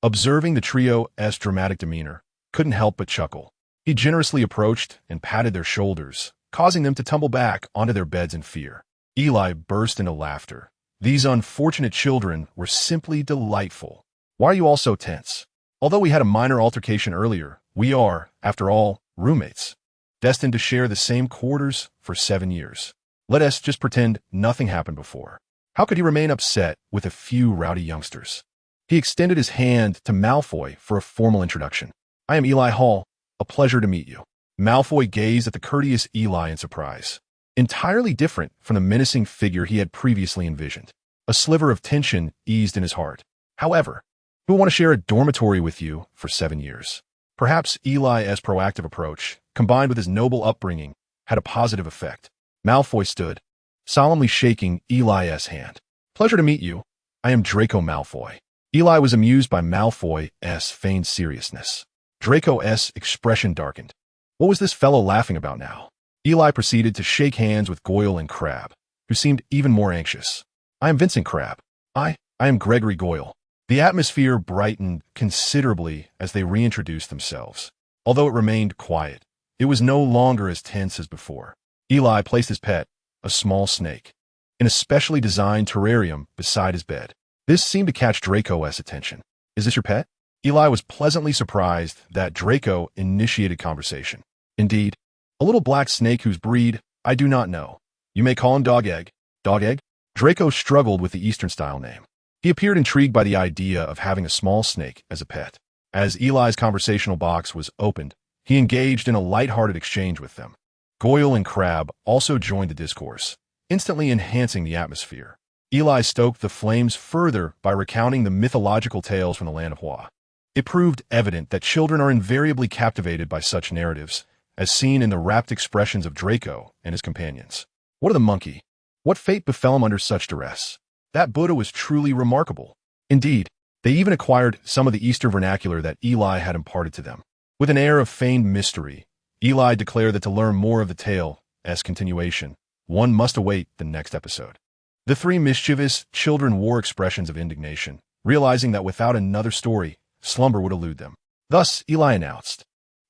observing the trio's dramatic demeanor, couldn't help but chuckle. He generously approached and patted their shoulders, causing them to tumble back onto their beds in fear. Eli burst into laughter. These unfortunate children were simply delightful. Why are you all so tense? Although we had a minor altercation earlier, we are, after all, roommates, destined to share the same quarters for 7 years. Let us just pretend nothing happened before. How could he remain upset with a few rowdy youngsters? He extended his hand to Malfoy for a formal introduction. I am Eli Hall. A pleasure to meet you. Malfoy gazed at the courteous Eli in surprise. Entirely different from the menacing figure he had previously envisioned. A sliver of tension eased in his heart. However, he will want to share a dormitory with you for 7 years. Perhaps Eli's proactive approach, combined with his noble upbringing, had a positive effect. Malfoy stood, solemnly shaking Eli's hand. Pleasure to meet you. I am Draco Malfoy. Eli was amused by Malfoy's feigned seriousness. Draco's expression darkened. What was this fellow laughing about now? Eli proceeded to shake hands with Goyle and Crabbe, who seemed even more anxious. I am Vincent Crabbe. I am Gregory Goyle. The atmosphere brightened considerably as they reintroduced themselves. Although it remained quiet, it was no longer as tense as before. Eli placed his pet, a small snake, in a specially designed terrarium beside his bed. This seemed to catch Draco's attention. Is this your pet? Eli was pleasantly surprised that Draco initiated conversation. Indeed, a little black snake whose breed I do not know. You may call him Dog Egg. Dog Egg? Draco struggled with the Eastern-style name. He appeared intrigued by the idea of having a small snake as a pet. As Eli's conversational box was opened, he engaged in a light-hearted exchange with them. Goyle and Crabbe also joined the discourse, instantly enhancing the atmosphere. Eli stoked the flames further by recounting the mythological tales from the land of Hua. It proved evident that children are invariably captivated by such narratives, as seen in the rapt expressions of Draco and his companions. What of the monkey? What fate befell him under such duress? That Buddha was truly remarkable. Indeed, they even acquired some of the Eastern vernacular that Eli had imparted to them. With an air of feigned mystery, Eli declared that to learn more of the tale's continuation, one must await the next episode. The three mischievous children wore expressions of indignation, realizing that without another story, slumber would elude them. Thus, Eli announced,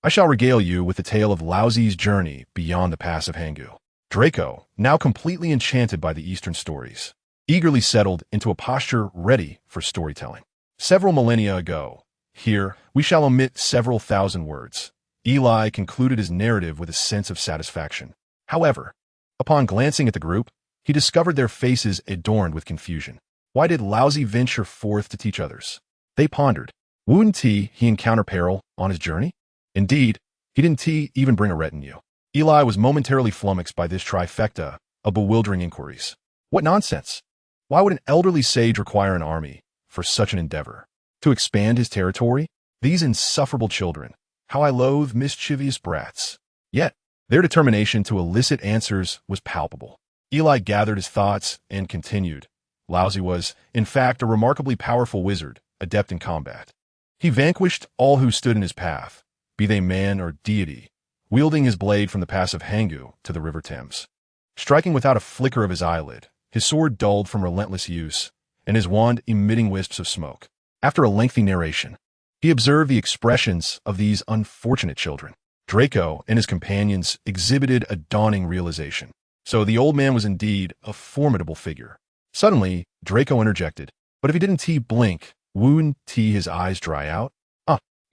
I shall regale you with the tale of Laozi's journey beyond the pass of Hangu. Draco, now completely enchanted by the Eastern stories, eagerly settled into a posture ready for storytelling. Several millennia ago, here, we shall omit several thousand words. Eli concluded his narrative with a sense of satisfaction. However, upon glancing at the group, he discovered their faces adorned with confusion. Why did Laozi venture forth to teach others? They pondered. Wouldn't he encounter peril on his journey? Indeed, he didn't even bring a retinue. Eli was momentarily flummoxed by this trifecta of bewildering inquiries. What nonsense! Why would an elderly sage require an army for such an endeavor? To expand his territory? These insufferable children! How I loathe mischievous brats! Yet, their determination to elicit answers was palpable. Eli gathered his thoughts and continued. Laozi was, in fact, a remarkably powerful wizard, adept in combat. He vanquished all who stood in his path, be they man or deity, wielding his blade from the pass of Hangu to the river Thames. Striking without a flicker of his eyelid, his sword dulled from relentless use, and his wand emitting wisps of smoke. After a lengthy narration, he observed the expressions of these unfortunate children. Draco and his companions exhibited a dawning realization. So the old man was indeed a formidable figure. Suddenly, Draco interjected, but if he didn't blink, wouldn't his eyes dry out?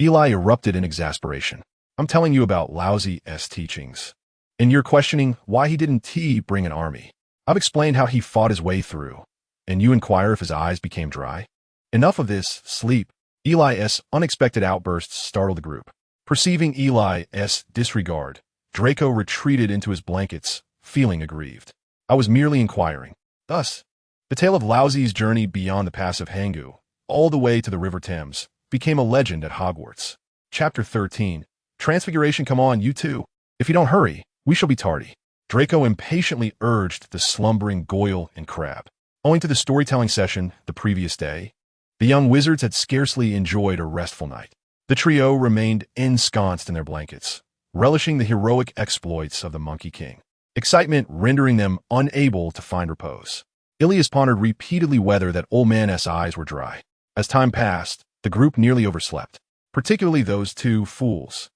Eli erupted in exasperation. I'm telling you about Laozi's teachings. And you're questioning why he didn't bring an army. I've explained how he fought his way through. And you inquire if his eyes became dry? Enough of this, sleep. Eli's unexpected outbursts startled the group. Perceiving Eli's disregard, Draco retreated into his blankets, feeling aggrieved. I was merely inquiring. Thus, the tale of Laozi's journey beyond the pass of Hangu, all the way to the river Thames, became a legend at Hogwarts. Chapter 13. Transfiguration. Come on, you two. If you don't hurry, we shall be tardy. Draco impatiently urged the slumbering Goyle and Crabbe. Owing to the storytelling session the previous day, the young wizards had scarcely enjoyed a restful night. The trio remained ensconced in their blankets, relishing the heroic exploits of the Monkey King, excitement rendering them unable to find repose. Ilias pondered repeatedly whether that old man's eyes were dry. As time passed, the group nearly overslept, particularly those two fools,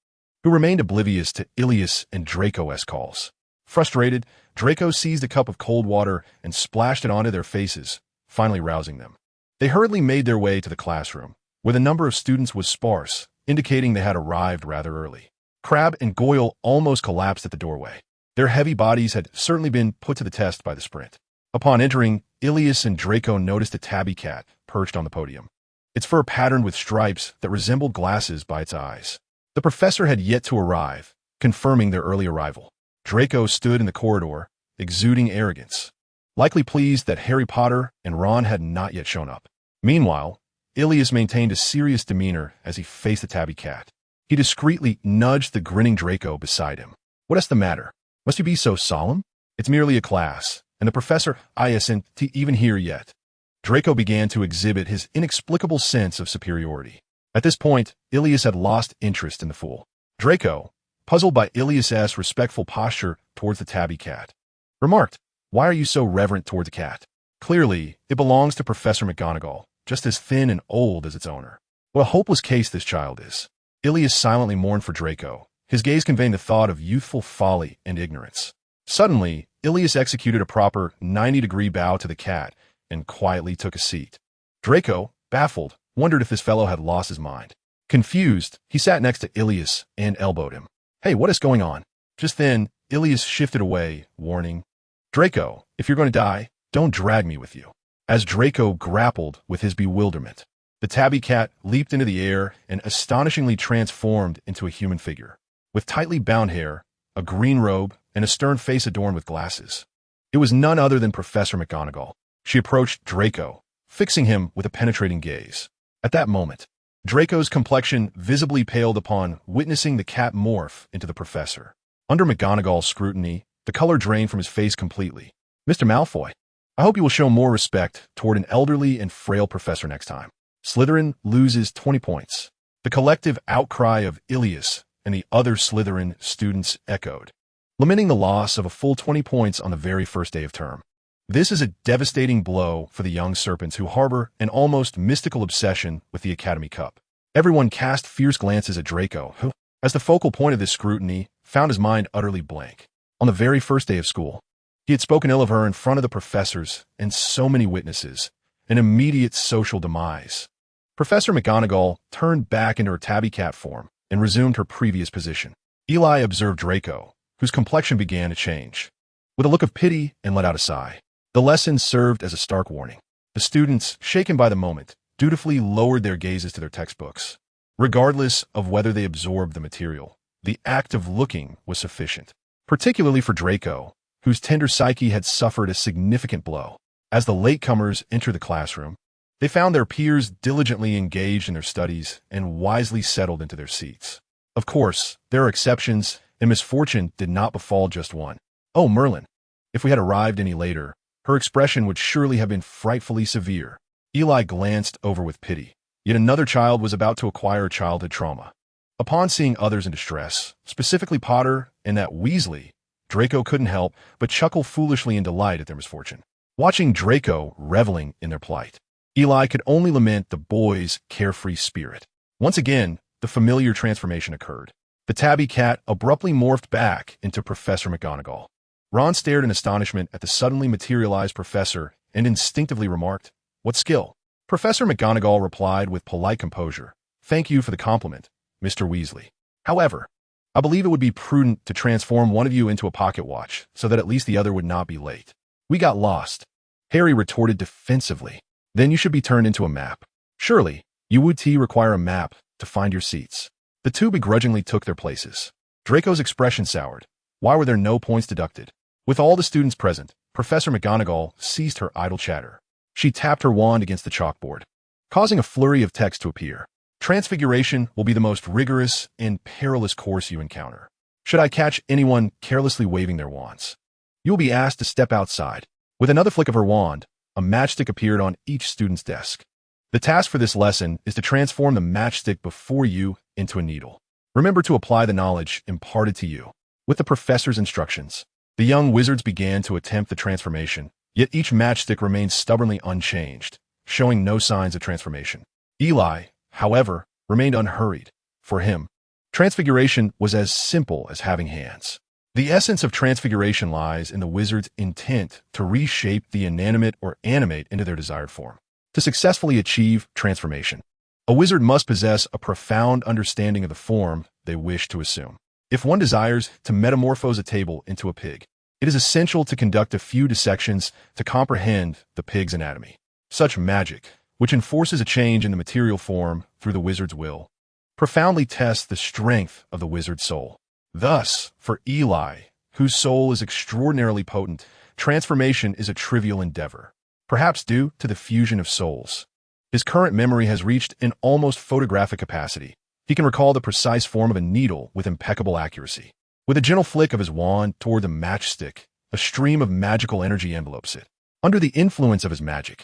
who remained oblivious to Ilias and Draco's calls. Frustrated, Draco seized a cup of cold water and splashed it onto their faces, finally rousing them. They hurriedly made their way to the classroom, where the number of students was sparse, indicating they had arrived rather early. Crab and Goyle almost collapsed at the doorway. Their heavy bodies had certainly been put to the test by the sprint. Upon entering, Ilias and Draco noticed a tabby cat perched on the podium, its fur patterned with stripes that resembled glasses by its eyes. The professor had yet to arrive, confirming their early arrival. Draco stood in the corridor, exuding arrogance, likely pleased that Harry Potter and Ron had not yet shown up. Meanwhile, Ilias maintained a serious demeanor as he faced the tabby cat. He discreetly nudged the grinning Draco beside him. "What is the matter? Must you be so solemn? It's merely a class, and the professor isn't even here yet." Draco began to exhibit his inexplicable sense of superiority. At this point, Ilias had lost interest in the fool. Draco, puzzled by Ilias's respectful posture towards the tabby cat, remarked, "Why are you so reverent toward the cat? Clearly, it belongs to Professor McGonagall, just as thin and old as its owner. What a hopeless case this child is." Ilias silently mourned for Draco, his gaze conveying the thought of youthful folly and ignorance. Suddenly, Ilias executed a proper 90-degree bow to the cat and quietly took a seat. Draco, baffled, wondered if this fellow had lost his mind. Confused, he sat next to Ilias and elbowed him. "Hey, what is going on?" Just then, Ilias shifted away, warning, "Draco, if you're going to die, don't drag me with you." As Draco grappled with his bewilderment, the tabby cat leaped into the air and astonishingly transformed into a human figure, with tightly bound hair, a green robe, and a stern face adorned with glasses. It was none other than Professor McGonagall. She approached Draco, fixing him with a penetrating gaze. At that moment, Draco's complexion visibly paled upon witnessing the cat morph into the professor. Under McGonagall's scrutiny, the color drained from his face completely. "Mr. Malfoy, I hope you will show more respect toward an elderly and frail professor next time." Slytherin loses 20 points. The collective outcry of Ilias and the other Slytherin students echoed, lamenting the loss of a full 20 points on the very first day of term. This is a devastating blow for the young serpents who harbor an almost mystical obsession with the Academy Cup. Everyone cast fierce glances at Draco, who, as the focal point of this scrutiny, found his mind utterly blank. On the very first day of school, he had spoken ill of her in front of the professors and so many witnesses, an immediate social demise. Professor McGonagall turned back into her tabby cat form and resumed her previous position. Eli observed Draco, whose complexion began to change. With a look of pity and let out a sigh. The lesson served as a stark warning. The students, shaken by the moment, dutifully lowered their gazes to their textbooks. Regardless of whether they absorbed the material, the act of looking was sufficient, particularly for Draco, whose tender psyche had suffered a significant blow. As the latecomers entered the classroom, they found their peers diligently engaged in their studies and wisely settled into their seats. Of course, there are exceptions, and misfortune did not befall just one. Oh, Merlin! If we had arrived any later, her expression would surely have been frightfully severe. Eli glanced over with pity. Yet another child was about to acquire childhood trauma. Upon seeing others in distress, specifically Potter and that Weasley, Draco couldn't help but chuckle foolishly in delight at their misfortune. Watching Draco reveling in their plight, Eli could only lament the boy's carefree spirit. Once again, the familiar transformation occurred. The tabby cat abruptly morphed back into Professor McGonagall. Ron stared in astonishment at the suddenly materialized professor and instinctively remarked, "What skill?" Professor McGonagall replied with polite composure, "Thank you for the compliment, Mr. Weasley. However, I believe it would be prudent to transform one of you into a pocket watch so that at least the other would not be late." "We got lost," Harry retorted defensively. "Then you should be turned into a map. Surely, you would require a map to find your seats." The two begrudgingly took their places. Draco's expression soured. Why were there no points deducted? With all the students present, Professor McGonagall ceased her idle chatter. She tapped her wand against the chalkboard, causing a flurry of text to appear. "Transfiguration will be the most rigorous and perilous course you encounter. Should I catch anyone carelessly waving their wands, you will be asked to step outside." With another flick of her wand, a matchstick appeared on each student's desk. The task for this lesson is to transform the matchstick before you into a needle. Remember to apply the knowledge imparted to you. With the professor's instructions, the young wizards began to attempt the transformation, yet each matchstick remained stubbornly unchanged, showing no signs of transformation. Eli, however, remained unhurried. For him, transfiguration was as simple as having hands. The essence of transfiguration lies in the wizard's intent to reshape the inanimate or animate into their desired form. To successfully achieve transformation, A wizard must possess a profound understanding of the form they wish to assume. If one desires to metamorphose a table into a pig, it is essential to conduct a few dissections to comprehend the pig's anatomy. Such magic, which enforces a change in the material form through the wizard's will, profoundly tests the strength of the wizard's soul. Thus, for Eli, whose soul is extraordinarily potent, transformation is a trivial endeavor, perhaps due to the fusion of souls. His current memory has reached an almost photographic capacity. He can recall the precise form of a needle with impeccable accuracy. With a gentle flick of his wand toward the matchstick, a stream of magical energy envelopes it. Under the influence of his magic,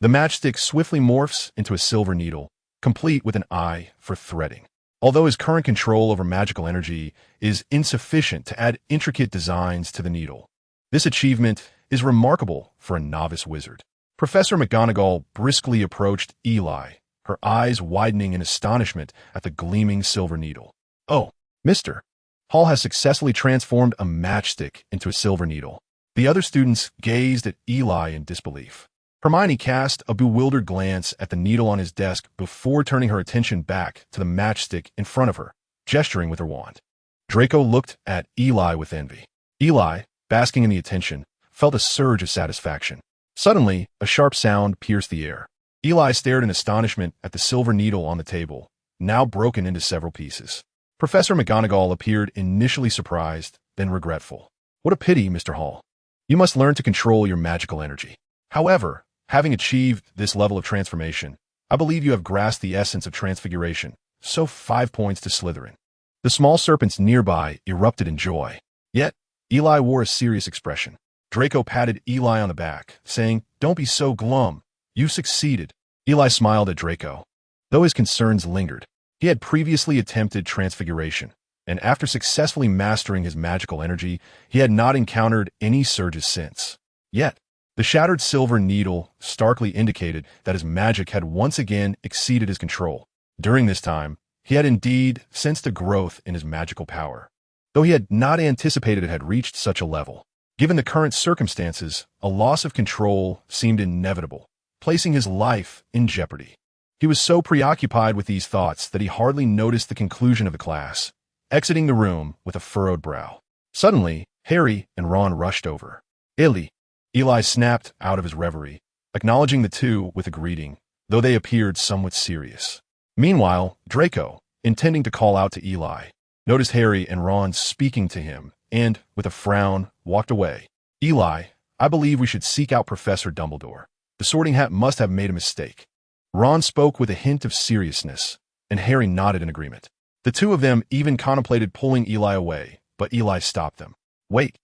the matchstick swiftly morphs into a silver needle, complete with an eye for threading. Although his current control over magical energy is insufficient to add intricate designs to the needle, this achievement is remarkable for a novice wizard. Professor McGonagall briskly approached Eli, her eyes widening in astonishment at the gleaming silver needle. "Oh, Mr. Hall has successfully transformed a matchstick into a silver needle." The other students gazed at Eli in disbelief. Hermione cast a bewildered glance at the needle on his desk before turning her attention back to the matchstick in front of her, gesturing with her wand. Draco looked at Eli with envy. Eli, basking in the attention, felt a surge of satisfaction. Suddenly, a sharp sound pierced the air. Eli stared in astonishment at the silver needle on the table, now broken into several pieces. Professor McGonagall appeared initially surprised, then regretful. "What a pity, Mr. Hall. You must learn to control your magical energy. However, having achieved this level of transformation, I believe you have grasped the essence of transfiguration, so 5 points to Slytherin." The small serpents nearby erupted in joy. Yet, Eli wore a serious expression. Draco patted Eli on the back, saying, "Don't be so glum. You've succeeded." Eli smiled at Draco. Though his concerns lingered, he had previously attempted transfiguration, and after successfully mastering his magical energy, he had not encountered any surges since. Yet, the shattered silver needle starkly indicated that his magic had once again exceeded his control. During this time, he had indeed sensed a growth in his magical power, though he had not anticipated it had reached such a level. Given the current circumstances, a loss of control seemed inevitable, placing his life in jeopardy. He was so preoccupied with these thoughts that he hardly noticed the conclusion of the class, exiting the room with a furrowed brow. Suddenly, Harry and Ron rushed over. Eli snapped out of his reverie, acknowledging the two with a greeting, though they appeared somewhat serious. Meanwhile, Draco, intending to call out to Eli, noticed Harry and Ron speaking to him, and, with a frown, walked away. "Eli, I believe we should seek out Professor Dumbledore. The Sorting Hat must have made a mistake." Ron spoke with a hint of seriousness, and Harry nodded in agreement. The two of them even contemplated pulling Eli away, but Eli stopped them. "Wait.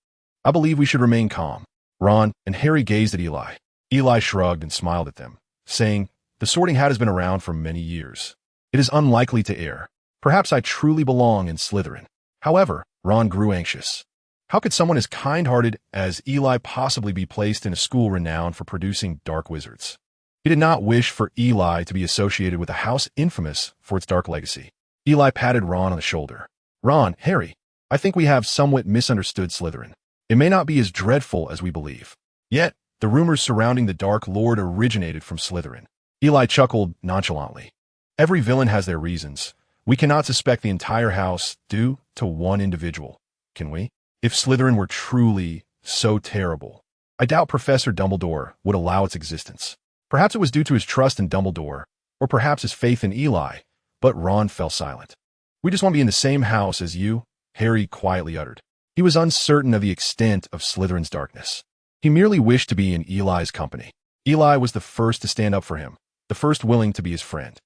I believe we should remain calm." Ron and Harry gazed at Eli. Eli shrugged and smiled at them, saying, "The Sorting Hat has been around for many years. It is unlikely to err. Perhaps I truly belong in Slytherin." However, Ron grew anxious. How could someone as kind-hearted as Eli possibly be placed in a school renowned for producing dark wizards? He did not wish for Eli to be associated with a house infamous for its dark legacy. Eli patted Ron on the shoulder. "Ron, Harry, I think we have somewhat misunderstood Slytherin. It may not be as dreadful as we believe. Yet, the rumors surrounding the Dark Lord originated from Slytherin." Eli chuckled nonchalantly. "Every villain has their reasons. We cannot suspect the entire house due to one individual, can we? If Slytherin were truly so terrible, I doubt Professor Dumbledore would allow its existence. Perhaps it was due to his trust in Dumbledore, or perhaps his faith in Eli," but Ron fell silent. "We just want to be in the same house as you," Harry quietly uttered. He was uncertain of the extent of Slytherin's darkness. He merely wished to be in Eli's company. Eli was the first to stand up for him, the first willing to be his friend.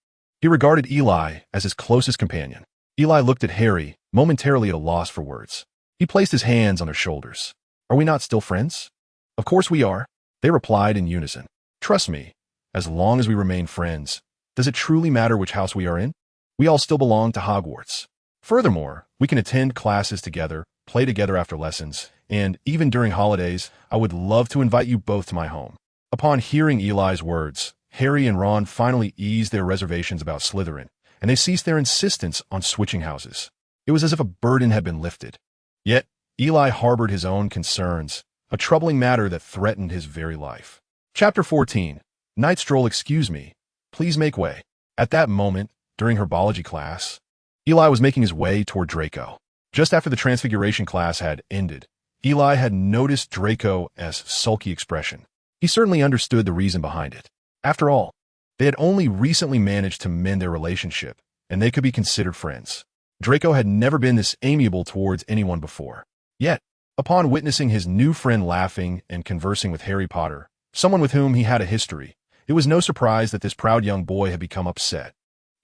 He regarded Eli as his closest companion. Eli looked at Harry, momentarily at a loss for words. He placed his hands on their shoulders. "Are we not still friends?" "Of course we are," they replied in unison. "Trust me, as long as we remain friends, does it truly matter which house we are in? We all still belong to Hogwarts. Furthermore, we can attend classes together, play together after lessons, and even during holidays, I would love to invite you both to my home." Upon hearing Eli's words, Harry and Ron finally eased their reservations about Slytherin, and they ceased their insistence on switching houses. It was as if a burden had been lifted. Yet, Eli harbored his own concerns, a troubling matter that threatened his very life. Chapter 14. Night Stroll. "Excuse me. Please make way." At that moment, during herbology class, Eli was making his way toward Draco. Just after the transfiguration class had ended, Eli had noticed Draco's sulky expression. He certainly understood the reason behind it. After all, they had only recently managed to mend their relationship, and they could be considered friends. Draco had never been this amiable towards anyone before. Yet, upon witnessing his new friend laughing and conversing with Harry Potter, someone with whom he had a history, it was no surprise that this proud young boy had become upset.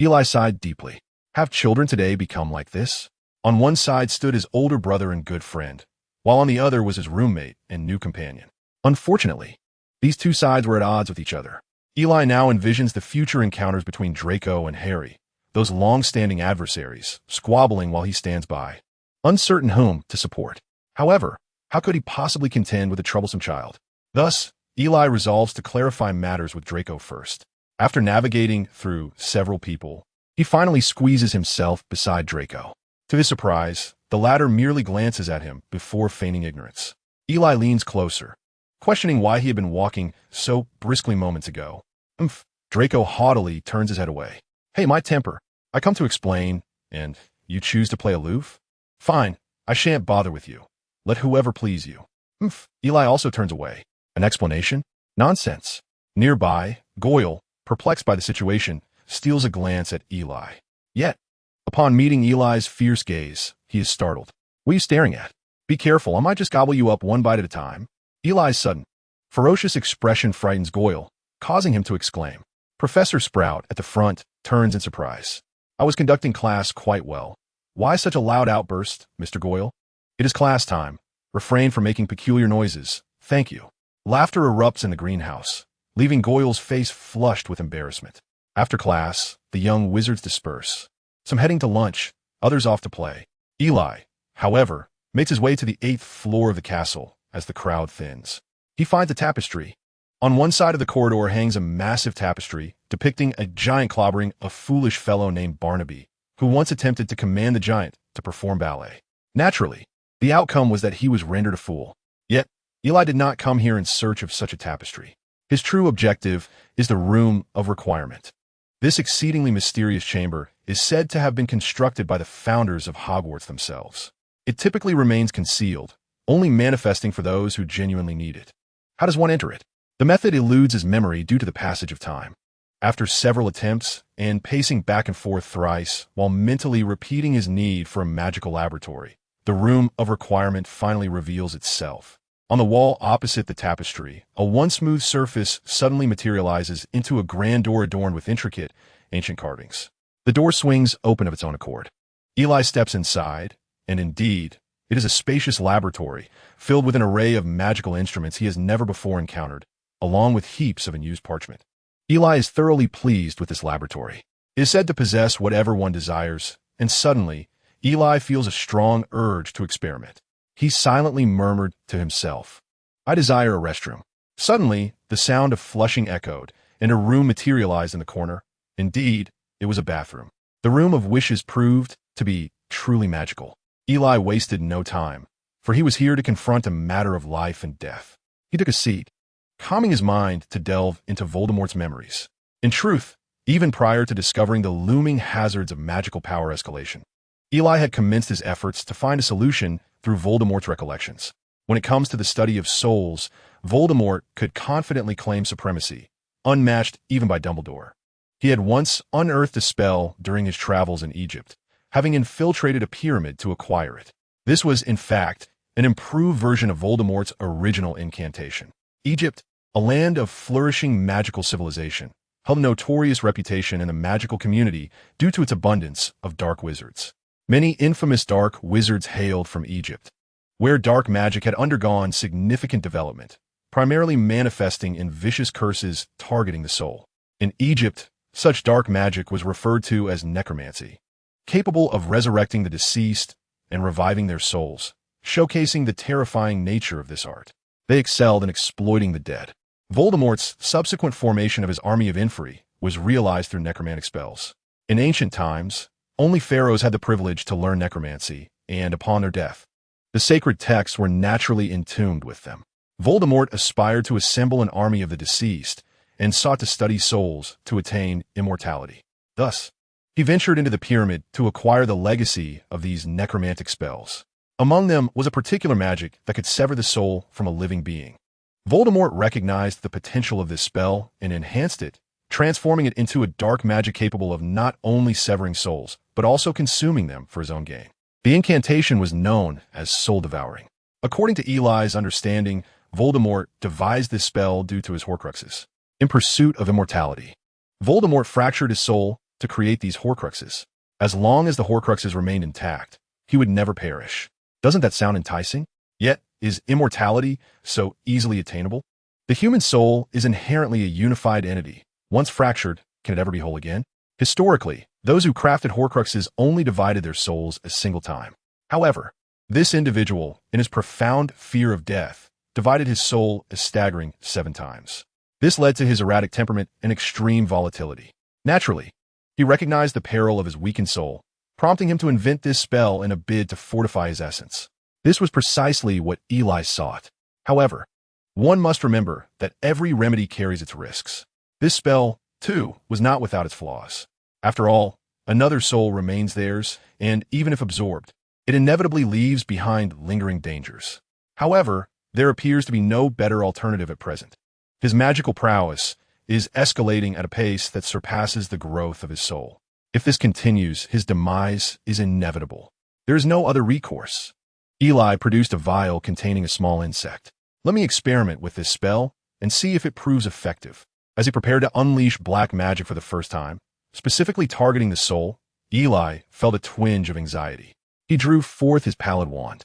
Eli sighed deeply. Have children today become like this? On one side stood his older brother and good friend, while on the other was his roommate and new companion. Unfortunately, these two sides were at odds with each other. Eli now envisions the future encounters between Draco and Harry, those long-standing adversaries, squabbling while he stands by, uncertain whom to support. However, how could he possibly contend with a troublesome child? Thus, Eli resolves to clarify matters with Draco first. After navigating through several people, he finally squeezes himself beside Draco. To his surprise, the latter merely glances at him before feigning ignorance. Eli leans closer, questioning why he had been walking so briskly moments ago. Draco haughtily turns his head away. Hey, my temper. I come to explain, and you choose to play aloof? Fine, I shan't bother with you. Let whoever please you. Eli also turns away. An explanation? Nonsense. Nearby, Goyle, perplexed by the situation, steals a glance at Eli. Yet, upon meeting Eli's fierce gaze, he is startled. What are you staring at? Be careful, I might just gobble you up one bite at a time. Eli's sudden, ferocious expression frightens Goyle, causing him to exclaim. Professor Sprout, at the front, turns in surprise. I was conducting class quite well. Why such a loud outburst, Mr. Goyle? It is class time. Refrain from making peculiar noises. Thank you. Laughter erupts in the greenhouse, leaving Goyle's face flushed with embarrassment. After class, the young wizards disperse. Some heading to lunch, others off to play. Eli, however, makes his way to the 8th floor of the castle as the crowd thins. He finds a tapestry. On one side of the corridor hangs a massive tapestry depicting a giant clobbering a foolish fellow named Barnaby, who once attempted to command the giant to perform ballet. Naturally, the outcome was that he was rendered a fool. Yet, Eli did not come here in search of such a tapestry. His true objective is the Room of Requirement. This exceedingly mysterious chamber is said to have been constructed by the founders of Hogwarts themselves. It typically remains concealed, only manifesting for those who genuinely need it. How does one enter it? The method eludes his memory due to the passage of time. After several attempts, and pacing back and forth thrice, while mentally repeating his need for a magical laboratory, the Room of Requirement finally reveals itself. On the wall opposite the tapestry, a once smooth surface suddenly materializes into a grand door adorned with intricate, ancient carvings. The door swings open of its own accord. Eli steps inside, and indeed, it is a spacious laboratory filled with an array of magical instruments he has never before encountered, along with heaps of unused parchment. Eli is thoroughly pleased with this laboratory. It is said to possess whatever one desires, and suddenly, Eli feels a strong urge to experiment. He silently murmured to himself, I desire a restroom. Suddenly, the sound of flushing echoed, and a room materialized in the corner. Indeed, it was a bathroom. The Room of Wishes proved to be truly magical. Eli wasted no time, for he was here to confront a matter of life and death. He took a seat, calming his mind to delve into Voldemort's memories. In truth, even prior to discovering the looming hazards of magical power escalation, Eli had commenced his efforts to find a solution through Voldemort's recollections. When it comes to the study of souls, Voldemort could confidently claim supremacy, unmatched even by Dumbledore. He had once unearthed a spell during his travels in Egypt, having infiltrated a pyramid to acquire it. This was, in fact, an improved version of Voldemort's original incantation. Egypt, a land of flourishing magical civilization, held a notorious reputation in the magical community due to its abundance of dark wizards. Many infamous dark wizards hailed from Egypt, where dark magic had undergone significant development, primarily manifesting in vicious curses targeting the soul. In Egypt, such dark magic was referred to as necromancy, capable of resurrecting the deceased and reviving their souls, showcasing the terrifying nature of this art. They excelled in exploiting the dead. Voldemort's subsequent formation of his army of inferi was realized through necromantic spells. In ancient times, only pharaohs had the privilege to learn necromancy, and upon their death, the sacred texts were naturally entombed with them. Voldemort aspired to assemble an army of the deceased and sought to study souls to attain immortality. Thus, he ventured into the pyramid to acquire the legacy of these necromantic spells. Among them was a particular magic that could sever the soul from a living being. Voldemort recognized the potential of this spell and enhanced it, transforming it into a dark magic capable of not only severing souls, but also consuming them for his own gain. The incantation was known as soul devouring. According to Eli's understanding, Voldemort devised this spell due to his Horcruxes. In pursuit of immortality, Voldemort fractured his soul to create these Horcruxes. As long as the Horcruxes remained intact, he would never perish. Doesn't that sound enticing? Yet, is immortality so easily attainable? The human soul is inherently a unified entity. Once fractured, can it ever be whole again? Historically, those who crafted Horcruxes only divided their souls a single time. However, this individual, in his profound fear of death, divided his soul a staggering 7 times. This led to his erratic temperament and extreme volatility. Naturally, he recognized the peril of his weakened soul, prompting him to invent this spell in a bid to fortify his essence. This was precisely what Eli sought. However, one must remember that every remedy carries its risks. This spell, too, was not without its flaws. After all, another soul remains theirs, and even if absorbed, it inevitably leaves behind lingering dangers. However, there appears to be no better alternative at present. His magical prowess is escalating at a pace that surpasses the growth of his soul. If this continues, his demise is inevitable. There is no other recourse. Eli produced a vial containing a small insect. Let me experiment with this spell and see if it proves effective. As he prepared to unleash black magic for the first time, specifically targeting the soul, Eli felt a twinge of anxiety. He drew forth his pallid wand,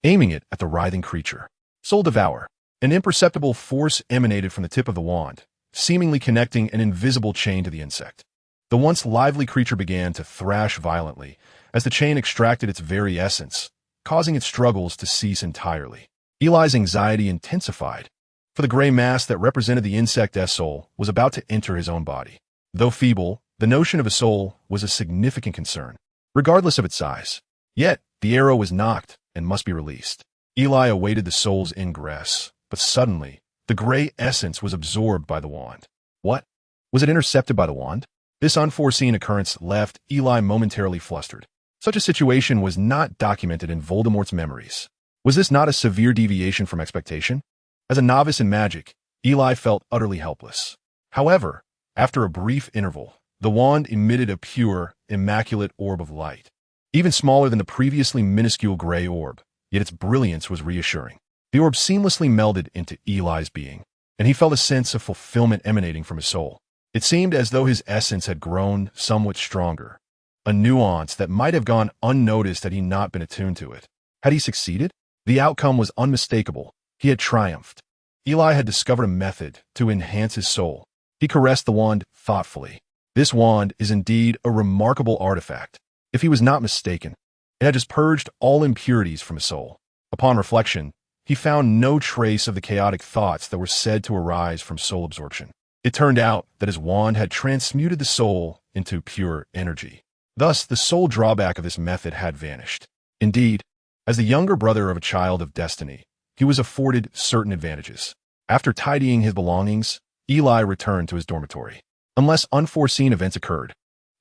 aiming it at the writhing creature. Soul Devour. An imperceptible force emanated from the tip of the wand, seemingly connecting an invisible chain to the insect. The once lively creature began to thrash violently as the chain extracted its very essence, causing its struggles to cease entirely. Eli's anxiety intensified, for the gray mass that represented the insect's soul was about to enter his own body. Though feeble, the notion of a soul was a significant concern, regardless of its size. Yet, the arrow was knocked and must be released. Eli awaited the soul's ingress, but suddenly, the gray essence was absorbed by the wand. What? Was it intercepted by the wand? This unforeseen occurrence left Eli momentarily flustered. Such a situation was not documented in Voldemort's memories. Was this not a severe deviation from expectation? As a novice in magic, Eli felt utterly helpless. However, after a brief interval, the wand emitted a pure, immaculate orb of light. Even smaller than the previously minuscule gray orb, yet its brilliance was reassuring. The orb seamlessly melded into Eli's being, and he felt a sense of fulfillment emanating from his soul. It seemed as though his essence had grown somewhat stronger, a nuance that might have gone unnoticed had he not been attuned to it. Had he succeeded? The outcome was unmistakable. He had triumphed. Eli had discovered a method to enhance his soul. He caressed the wand thoughtfully. This wand is indeed a remarkable artifact. If he was not mistaken, it had just purged all impurities from his soul. Upon reflection, he found no trace of the chaotic thoughts that were said to arise from soul absorption. It turned out that his wand had transmuted the soul into pure energy. Thus, the sole drawback of this method had vanished. Indeed, as the younger brother of a child of destiny, he was afforded certain advantages. After tidying his belongings, Eli returned to his dormitory. Unless unforeseen events occurred,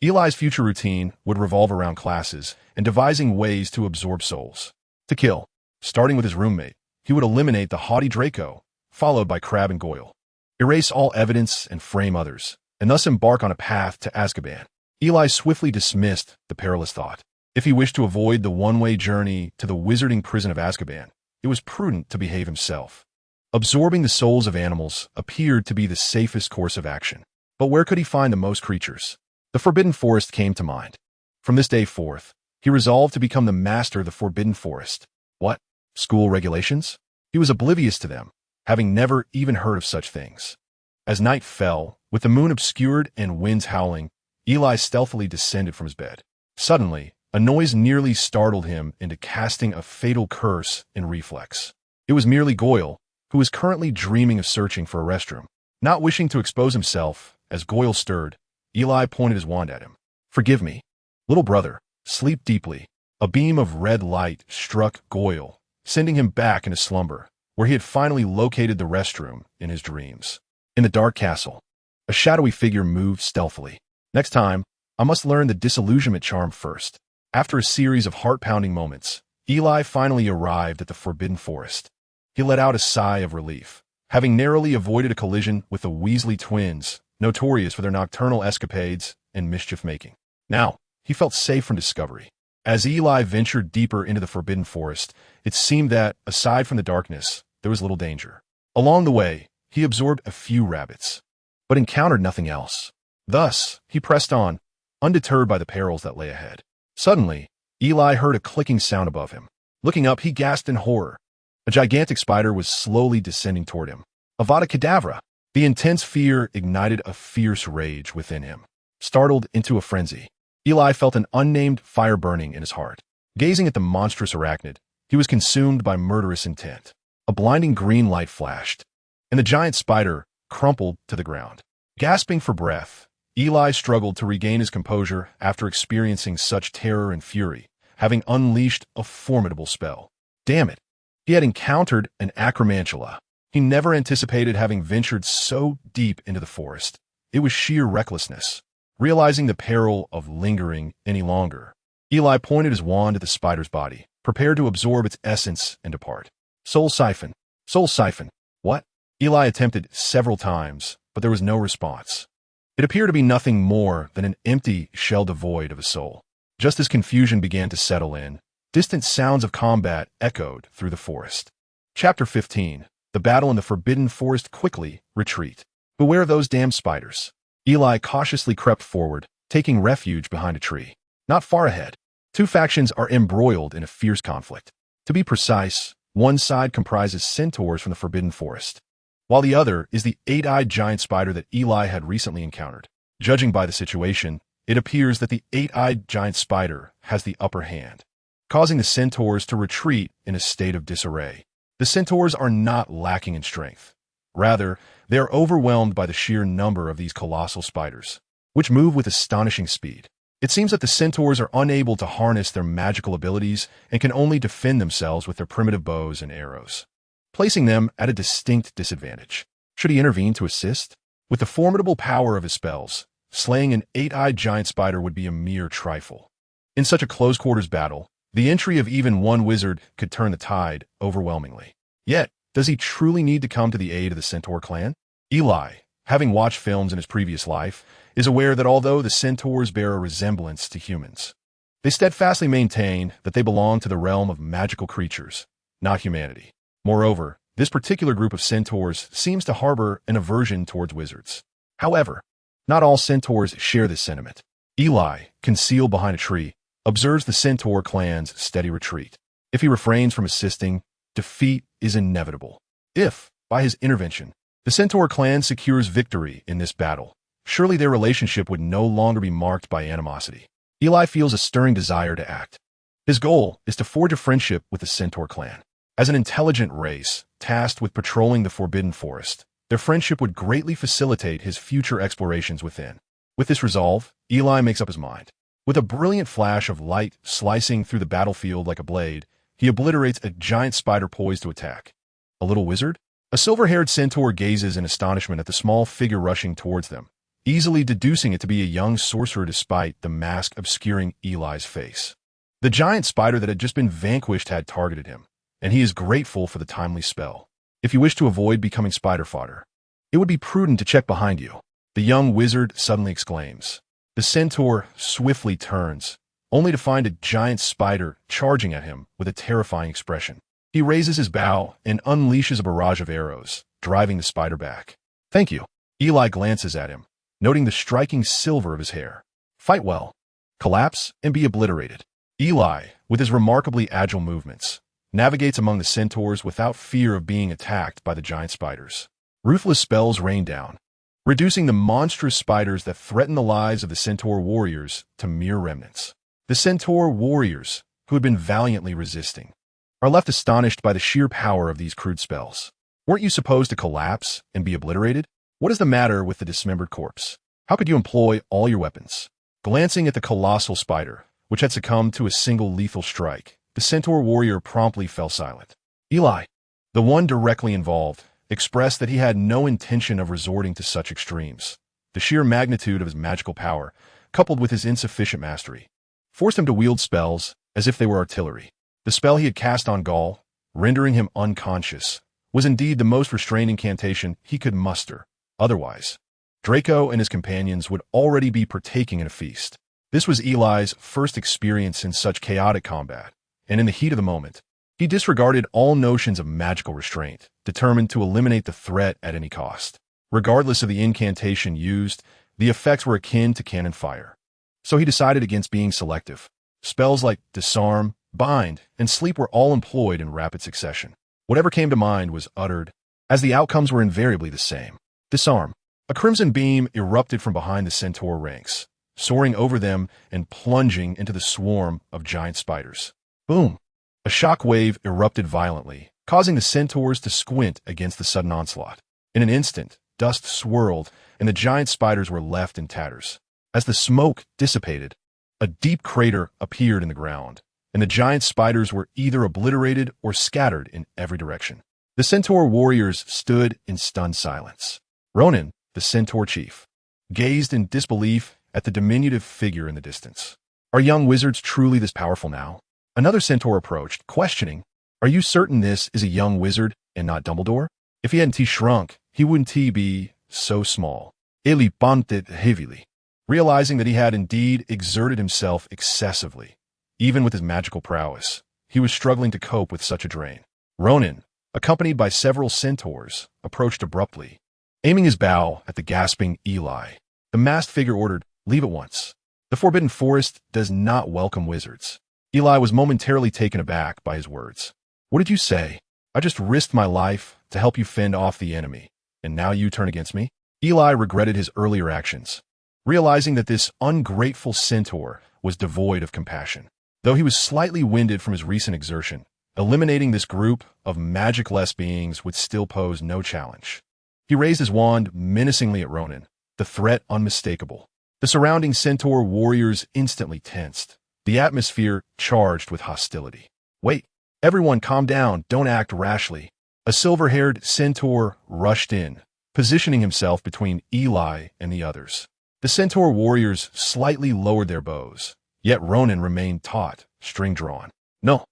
Eli's future routine would revolve around classes and devising ways to absorb souls. To kill, starting with his roommate, he would eliminate the haughty Draco, followed by Crabbe and Goyle. Erase all evidence and frame others, and thus embark on a path to Azkaban. Eli swiftly dismissed the perilous thought. If he wished to avoid the one-way journey to the wizarding prison of Azkaban, it was prudent to behave himself. Absorbing the souls of animals appeared to be the safest course of action. But where could he find the most creatures? The Forbidden Forest came to mind. From this day forth, he resolved to become the master of the Forbidden Forest. What? School regulations? He was oblivious to them, having never even heard of such things. As night fell, with the moon obscured and winds howling, Eli stealthily descended from his bed. Suddenly, a noise nearly startled him into casting a fatal curse in reflex. It was merely Goyle, who was currently dreaming of searching for a restroom. Not wishing to expose himself, as Goyle stirred, Eli pointed his wand at him. "Forgive me. Little brother, sleep deeply." A beam of red light struck Goyle, sending him back into slumber, where he had finally located the restroom in his dreams. In the dark castle, a shadowy figure moved stealthily. Next time, I must learn the disillusionment charm first. After a series of heart-pounding moments, Eli finally arrived at the Forbidden Forest. He let out a sigh of relief, having narrowly avoided a collision with the Weasley twins, notorious for their nocturnal escapades and mischief-making. Now, he felt safe from discovery. As Eli ventured deeper into the Forbidden Forest, it seemed that, aside from the darkness, there was little danger. Along the way, he absorbed a few rabbits, but encountered nothing else. Thus, he pressed on, undeterred by the perils that lay ahead. Suddenly, Eli heard a clicking sound above him. Looking up, he gasped in horror. A gigantic spider was slowly descending toward him. Avada Kedavra! The intense fear ignited a fierce rage within him. Startled into a frenzy, Eli felt an unnamed fire burning in his heart. Gazing at the monstrous arachnid, he was consumed by murderous intent. A blinding green light flashed, and the giant spider crumpled to the ground. Gasping for breath, Eli struggled to regain his composure after experiencing such terror and fury, having unleashed a formidable spell. Damn it! He had encountered an acromantula. He never anticipated having ventured so deep into the forest. It was sheer recklessness. Realizing the peril of lingering any longer, Eli pointed his wand at the spider's body, prepared to absorb its essence and depart. Soul siphon. Soul siphon. What? Eli attempted several times, but there was no response. It appeared to be nothing more than an empty shell devoid of a soul. Just as confusion began to settle in, distant sounds of combat echoed through the forest. Chapter 15. The battle in the Forbidden Forest. Quickly retreat. Beware of those damned spiders. Eli cautiously crept forward, taking refuge behind a tree. Not far ahead, two factions are embroiled in a fierce conflict. To be precise, one side comprises centaurs from the Forbidden Forest, while the other is the eight-eyed giant spider that Eli had recently encountered. Judging by the situation, it appears that the eight-eyed giant spider has the upper hand, causing the centaurs to retreat in a state of disarray. The centaurs are not lacking in strength. Rather, they are overwhelmed by the sheer number of these colossal spiders, which move with astonishing speed. It seems that the centaurs are unable to harness their magical abilities and can only defend themselves with their primitive bows and arrows, placing them at a distinct disadvantage. Should he intervene to assist? With the formidable power of his spells, slaying an eight-eyed giant spider would be a mere trifle. In such a close-quarters battle, the entry of even one wizard could turn the tide overwhelmingly. Yet, does he truly need to come to the aid of the Centaur clan? Eli, having watched films in his previous life, is aware that although the centaurs bear a resemblance to humans, they steadfastly maintain that they belong to the realm of magical creatures, not humanity. Moreover, this particular group of centaurs seems to harbor an aversion towards wizards. However, not all centaurs share this sentiment. Eli, concealed behind a tree, observes the centaur clan's steady retreat. If he refrains from assisting, defeat is inevitable. If, by his intervention, the Centaur clan secures victory in this battle, surely their relationship would no longer be marked by animosity. Eli feels a stirring desire to act. His goal is to forge a friendship with the Centaur clan. As an intelligent race, tasked with patrolling the Forbidden Forest, their friendship would greatly facilitate his future explorations within. With this resolve, Eli makes up his mind. With a brilliant flash of light slicing through the battlefield like a blade, he obliterates a giant spider poised to attack. A little wizard? A silver-haired centaur gazes in astonishment at the small figure rushing towards them, easily deducing it to be a young sorcerer despite the mask obscuring Eli's face. The giant spider that had just been vanquished had targeted him, and he is grateful for the timely spell. If you wish to avoid becoming spider fodder, it would be prudent to check behind you, the young wizard suddenly exclaims. The centaur swiftly turns, only to find a giant spider charging at him with a terrifying expression. He raises his bow and unleashes a barrage of arrows, driving the spider back. Thank you. Eli glances at him, noting the striking silver of his hair. Fight well. Collapse and be obliterated. Eli, with his remarkably agile movements, navigates among the centaurs without fear of being attacked by the giant spiders. Ruthless spells rain down, reducing the monstrous spiders that threaten the lives of the centaur warriors to mere remnants. The centaur warriors, who had been valiantly resisting, are left astonished by the sheer power of these crude spells. Weren't you supposed to collapse and be obliterated? What is the matter with the dismembered corpse? How could you employ all your weapons? Glancing at the colossal spider, which had succumbed to a single lethal strike, the centaur warrior promptly fell silent. Eli, the one directly involved, expressed that he had no intention of resorting to such extremes. The sheer magnitude of his magical power coupled with his insufficient mastery, forced him to wield spells as if they were artillery. The spell he had cast on Gaul, rendering him unconscious, was indeed the most restrained incantation he could muster. Otherwise, Draco and his companions would already be partaking in a feast. This was Eli's first experience in such chaotic combat, and in the heat of the moment, he disregarded all notions of magical restraint, determined to eliminate the threat at any cost. Regardless of the incantation used, the effects were akin to cannon fire. So he decided against being selective. Spells like disarm, bind, and sleep were all employed in rapid succession. Whatever came to mind was uttered, as the outcomes were invariably the same. Disarm. A crimson beam erupted from behind the centaur ranks, soaring over them and plunging into the swarm of giant spiders. Boom! A shock wave erupted violently, causing the centaurs to squint against the sudden onslaught. In an instant, dust swirled, and the giant spiders were left in tatters. As the smoke dissipated, a deep crater appeared in the ground, and the giant spiders were either obliterated or scattered in every direction. The centaur warriors stood in stunned silence. Ronan, the centaur chief, gazed in disbelief at the diminutive figure in the distance. Are young wizards truly this powerful now? Another centaur approached, questioning, Are you certain this is a young wizard and not Dumbledore? If he hadn't shrunk, he wouldn't be so small. Eli panted heavily, realizing that he had indeed exerted himself excessively. Even with his magical prowess, he was struggling to cope with such a drain. Ronan, accompanied by several centaurs, approached abruptly, aiming his bow at the gasping Eli. The masked figure ordered, Leave at once. The Forbidden Forest does not welcome wizards. Eli was momentarily taken aback by his words. What did you say? I just risked my life to help you fend off the enemy, and now you turn against me? Eli regretted his earlier actions, realizing that this ungrateful centaur was devoid of compassion. Though he was slightly winded from his recent exertion, eliminating this group of magic-less beings would still pose no challenge. He raised his wand menacingly at Ronan, the threat unmistakable. The surrounding centaur warriors instantly tensed, the atmosphere charged with hostility. Wait, everyone calm down, don't act rashly. A silver-haired centaur rushed in, positioning himself between Eli and the others. The centaur warriors slightly lowered their bows, yet Ronan remained taut, string drawn. No,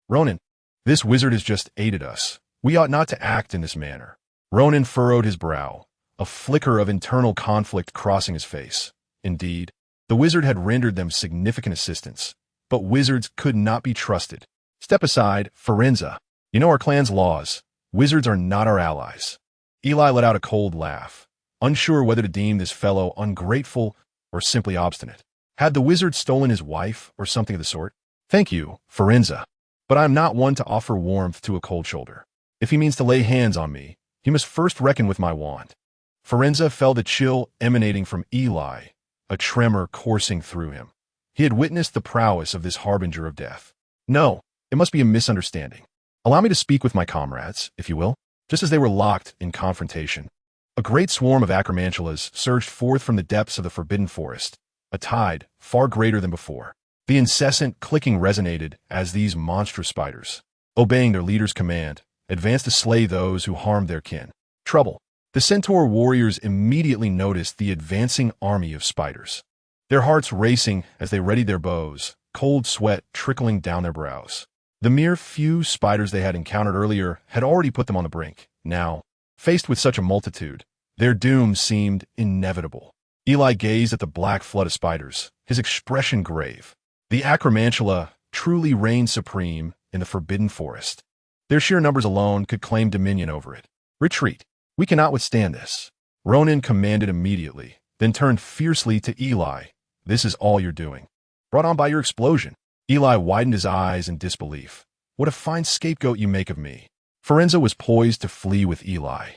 Ronan, this wizard has just aided us. We ought not to act in this manner. Ronan furrowed his brow, a flicker of internal conflict crossing his face. Indeed, the wizard had rendered them significant assistance, but wizards could not be trusted. Step aside, Forenza. You know our clan's laws. Wizards are not our allies. Eli let out a cold laugh, unsure whether to deem this fellow ungrateful or simply obstinate. Had the wizard stolen his wife or something of the sort? Thank you, Forenza, but I am not one to offer warmth to a cold shoulder. If he means to lay hands on me, he must first reckon with my wand. Forenza felt the chill emanating from Eli, a tremor coursing through him. He had witnessed the prowess of this harbinger of death. No, it must be a misunderstanding. Allow me to speak with my comrades, if you will. Just as they were locked in confrontation, a great swarm of acromantulas surged forth from the depths of the Forbidden Forest, a tide far greater than before. The incessant clicking resonated as these monstrous spiders, obeying their leader's command, advanced to slay those who harmed their kin. Trouble. The centaur warriors immediately noticed the advancing army of spiders, their hearts racing as they readied their bows, cold sweat trickling down their brows. The mere few spiders they had encountered earlier had already put them on the brink. Now, faced with such a multitude, their doom seemed inevitable. Eli gazed at the black flood of spiders, his expression grave. The acromantula truly reigned supreme in the Forbidden Forest. Their sheer numbers alone could claim dominion over it. Retreat. We cannot withstand this. Ronan commanded immediately, then turned fiercely to Eli. This is all you're doing. Brought on by your explosion. Eli widened his eyes in disbelief. What a fine scapegoat you make of me. Forenza was poised to flee with Eli,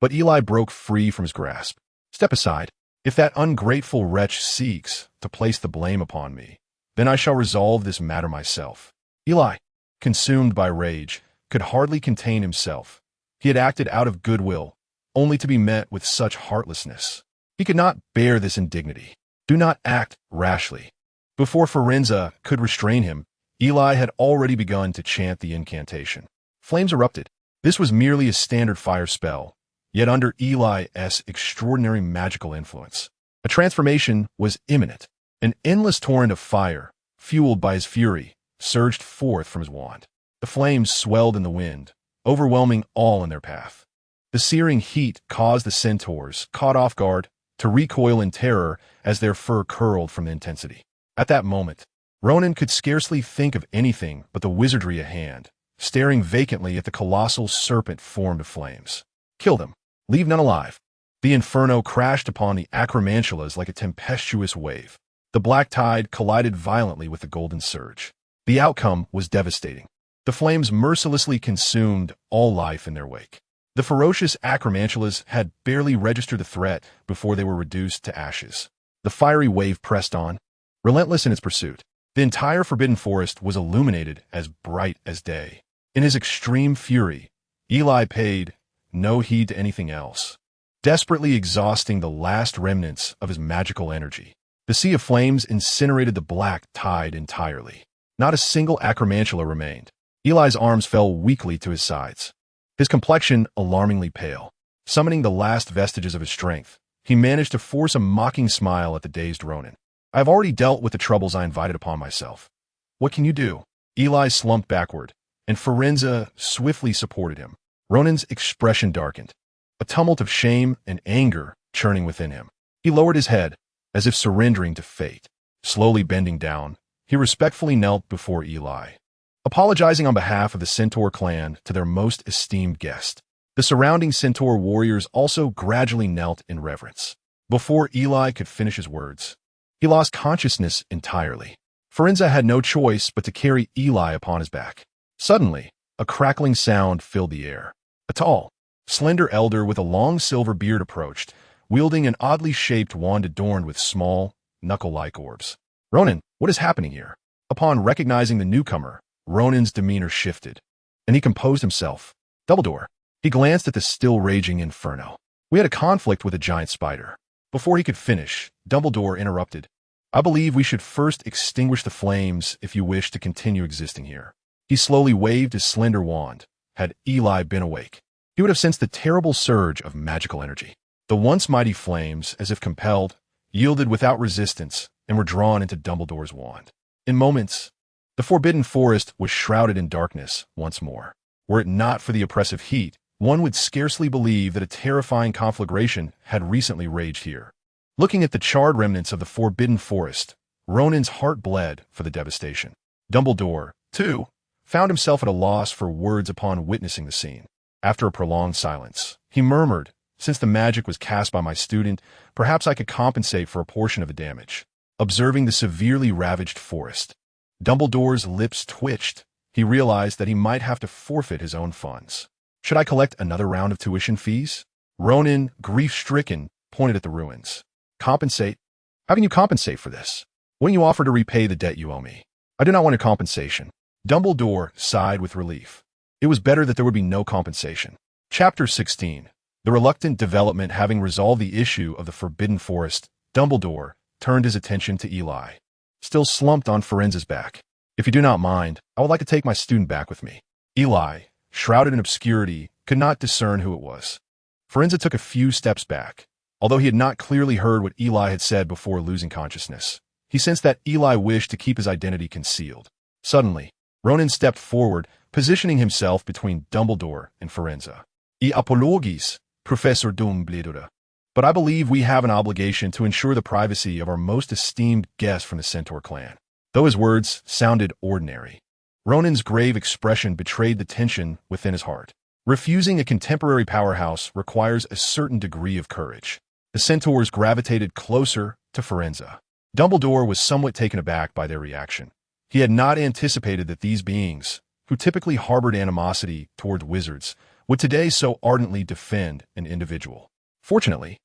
but Eli broke free from his grasp. Step aside. If that ungrateful wretch seeks to place the blame upon me, then I shall resolve this matter myself. Eli, consumed by rage, could hardly contain himself. He had acted out of goodwill, only to be met with such heartlessness. He could not bear this indignity. Do not act rashly. Before Forenza could restrain him, Eli had already begun to chant the incantation. Flames erupted. This was merely a standard fire spell, yet under Eli's extraordinary magical influence, A transformation was imminent. An endless torrent of fire, fueled by his fury, surged forth from his wand. The flames swelled in the wind, overwhelming all in their path. The searing heat caused the centaurs, caught off guard, to recoil in terror as their fur curled from the intensity. At that moment, Ronan could scarcely think of anything but the wizardry at hand, staring vacantly at the colossal serpent formed of flames. Kill them. Leave none alive. The inferno crashed upon the acromantulas like a tempestuous wave. The black tide collided violently with the golden surge. The outcome was devastating. The flames mercilessly consumed all life in their wake. The ferocious acromantulas had barely registered the threat before they were reduced to ashes. The fiery wave pressed on, relentless in its pursuit. The entire forbidden forest was illuminated as bright as day. In his extreme fury, Eli paid no heed to anything else, desperately exhausting the last remnants of his magical energy. The sea of flames incinerated the black tide entirely. Not a single acromantula remained. Eli's arms fell weakly to his sides, his complexion alarmingly pale. Summoning the last vestiges of his strength, he managed to force a mocking smile at the dazed Ronan. I have already dealt with the troubles I invited upon myself. What can you do? Eli slumped backward, and Forenza swiftly supported him. Ronan's expression darkened, a tumult of shame and anger churning within him. He lowered his head, as if surrendering to fate. Slowly bending down, he respectfully knelt before Eli, apologizing on behalf of the Centaur clan to their most esteemed guest. The surrounding Centaur warriors also gradually knelt in reverence. Before Eli could finish his words, he lost consciousness entirely. Forenza had no choice but to carry Eli upon his back. Suddenly, a crackling sound filled the air. A tall, slender elder with a long silver beard approached, wielding an oddly shaped wand adorned with small, knuckle-like orbs. Ronan, what is happening here? Upon recognizing the newcomer, Ronan's demeanor shifted, and he composed himself. Dumbledore. He glanced at the still-raging inferno. We had a conflict with a giant spider. Before he could finish, Dumbledore interrupted. I believe we should first extinguish the flames if you wish to continue existing here. He slowly waved his slender wand. Had Eli been awake, he would have sensed the terrible surge of magical energy. The once mighty flames, as if compelled, yielded without resistance and were drawn into Dumbledore's wand. In moments, the forbidden forest was shrouded in darkness once more. Were it not for the oppressive heat, one would scarcely believe that a terrifying conflagration had recently raged here. Looking at the charred remnants of the forbidden forest, Ronan's heart bled for the devastation. Dumbledore, too, found himself at a loss for words upon witnessing the scene. After a prolonged silence, he murmured, since the magic was cast by my student, perhaps I could compensate for a portion of the damage. Observing the severely ravaged forest, Dumbledore's lips twitched. He realized that he might have to forfeit his own funds. Should I collect another round of tuition fees? Ronan, grief-stricken, pointed at the ruins. Compensate? How can you compensate for this? Wouldn't you offer to repay the debt you owe me? I do not want a compensation. Dumbledore sighed with relief. It was better that there would be no compensation. Chapter 16. The reluctant development having resolved the issue of the Forbidden Forest, Dumbledore turned his attention to Eli, still slumped on Forenza's back. If you do not mind, I would like to take my student back with me. Eli, shrouded in obscurity, could not discern who it was. Forenza took a few steps back. Although he had not clearly heard what Eli had said before losing consciousness, he sensed that Eli wished to keep his identity concealed. Suddenly, Ronan stepped forward, positioning himself between Dumbledore and Forenza. I apologis, Professor Dumbledore. But I believe we have an obligation to ensure the privacy of our most esteemed guest from the Centaur clan. Though his words sounded ordinary, Ronan's grave expression betrayed the tension within his heart. Refusing a contemporary powerhouse requires a certain degree of courage. The centaurs gravitated closer to Forenza. Dumbledore was somewhat taken aback by their reaction. He had not anticipated that these beings, who typically harbored animosity toward wizards, would today so ardently defend an individual. Fortunately,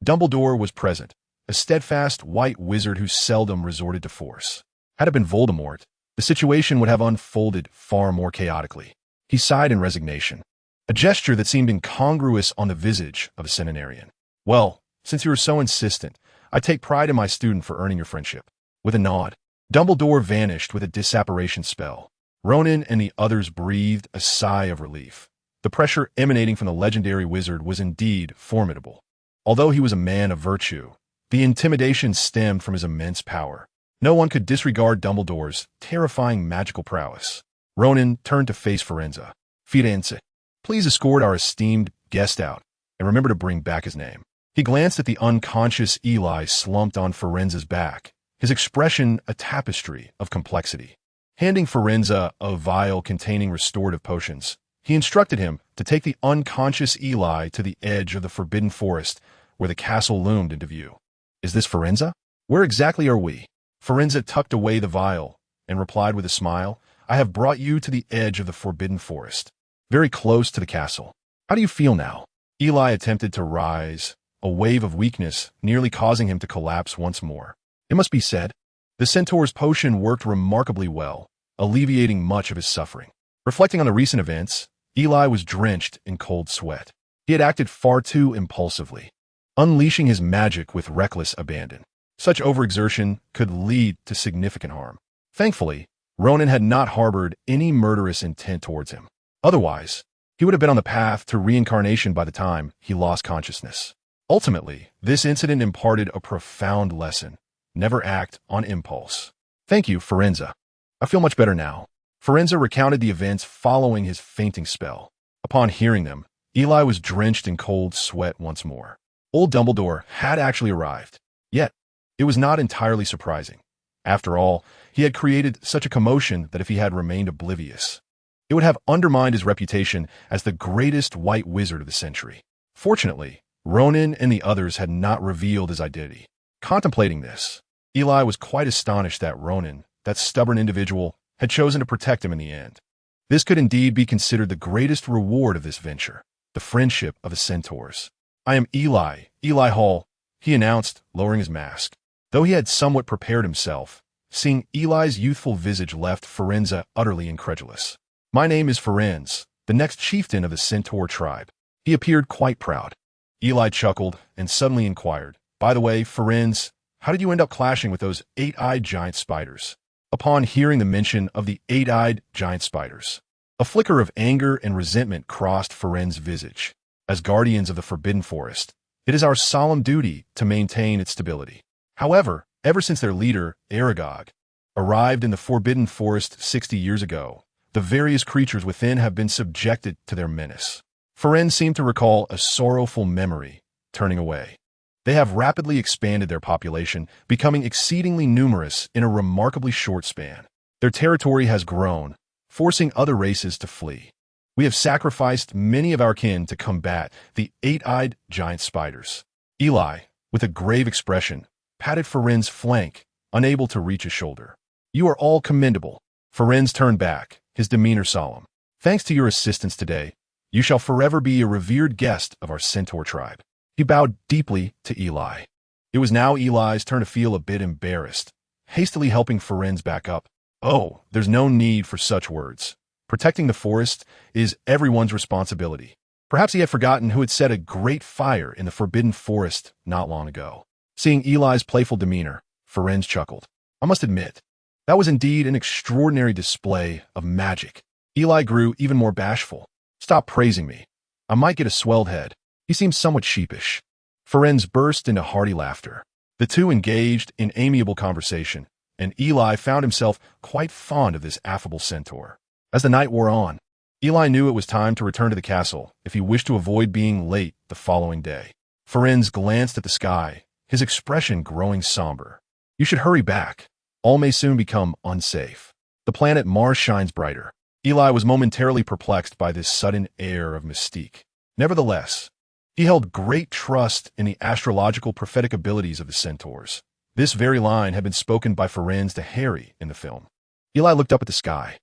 Dumbledore was present, a steadfast white wizard who seldom resorted to force. Had it been Voldemort, the situation would have unfolded far more chaotically. He sighed in resignation, a gesture that seemed incongruous on the visage of a centenarian. Well, since you are so insistent, I take pride in my student for earning your friendship. With a nod, Dumbledore vanished with a disapparation spell. Ronan and the others breathed a sigh of relief. The pressure emanating from the legendary wizard was indeed formidable. Although he was a man of virtue, The intimidation stemmed from his immense power. No one could disregard Dumbledore's terrifying magical prowess. Ronan turned to face Firenze. Firenze, please escort our esteemed guest out, and remember to bring back his name. He glanced at the unconscious Eli slumped on Firenze's back, his expression a tapestry of complexity. Handing Firenze a vial containing restorative potions, he instructed him to take the unconscious Eli to the edge of the forbidden forest where the castle loomed into view. Is this Firenze? Where exactly are we? Firenze tucked away the vial and replied with a smile, I have brought you to the edge of the forbidden forest, very close to the castle. How do you feel now? Eli attempted to rise, a wave of weakness nearly causing him to collapse once more. It must be said, the centaur's potion worked remarkably well, alleviating much of his suffering. Reflecting on the recent events, Eli was drenched in cold sweat. He had acted far too impulsively, unleashing his magic with reckless abandon. Such overexertion could lead to significant harm. Thankfully, Ronan had not harbored any murderous intent towards him. Otherwise, he would have been on the path to reincarnation by the time he lost consciousness. Ultimately, this incident imparted a profound lesson. Never act on impulse. Thank you, Firenze. I feel much better now. Firenze recounted the events following his fainting spell. Upon hearing them, Eli was drenched in cold sweat once more. Old Dumbledore had actually arrived. Yet, it was not entirely surprising. After all, he had created such a commotion that if he had remained oblivious, it would have undermined his reputation as the greatest white wizard of the century. Fortunately, Ronan and the others had not revealed his identity. Contemplating this, Eli was quite astonished that Ronan, that stubborn individual, had chosen to protect him in the end. This could indeed be considered the greatest reward of this venture, the friendship of the centaurs. I am Eli, Eli Hall, he announced, lowering his mask. Though he had somewhat prepared himself, seeing Eli's youthful visage left Firenze utterly incredulous. My name is Firenze, the next chieftain of the centaur tribe. He appeared quite proud. Eli chuckled and suddenly inquired, by the way, Firenze, how did you end up clashing with those eight-eyed giant spiders? Upon hearing the mention of the eight-eyed giant spiders, a flicker of anger and resentment crossed Firenze's visage. As guardians of the Forbidden Forest, it is our solemn duty to maintain its stability. However, ever since their leader, Aragog, arrived in the Forbidden Forest 60 years ago, the various creatures within have been subjected to their menace. Firenze seemed to recall a sorrowful memory, turning away. They have rapidly expanded their population, becoming exceedingly numerous in a remarkably short span. Their territory has grown, forcing other races to flee. We have sacrificed many of our kin to combat the eight-eyed giant spiders. Eli, with a grave expression, patted Firenze's flank, unable to reach his shoulder. You are all commendable. Firenze turned back, his demeanor solemn. Thanks to your assistance today, you shall forever be a revered guest of our centaur tribe. He bowed deeply to Eli. It was now Eli's turn to feel a bit embarrassed, hastily helping Firenze back up. Oh, there's no need for such words. Protecting the forest is everyone's responsibility. Perhaps he had forgotten who had set a great fire in the Forbidden Forest not long ago. Seeing Eli's playful demeanor, Firenze chuckled. I must admit, that was indeed an extraordinary display of magic. Eli grew even more bashful. Stop praising me. I might get a swelled head. He seemed somewhat sheepish. Firenze burst into hearty laughter. The two engaged in amiable conversation, and Eli found himself quite fond of this affable centaur. As the night wore on, Eli knew it was time to return to the castle if he wished to avoid being late the following day. Firenze glanced at the sky, his expression growing somber. You should hurry back. All may soon become unsafe. The planet Mars shines brighter. Eli was momentarily perplexed by this sudden air of mystique. Nevertheless, he held great trust in the astrological prophetic abilities of the centaurs. This very line had been spoken by Firenze to Harry in the film. Eli looked up at the sky.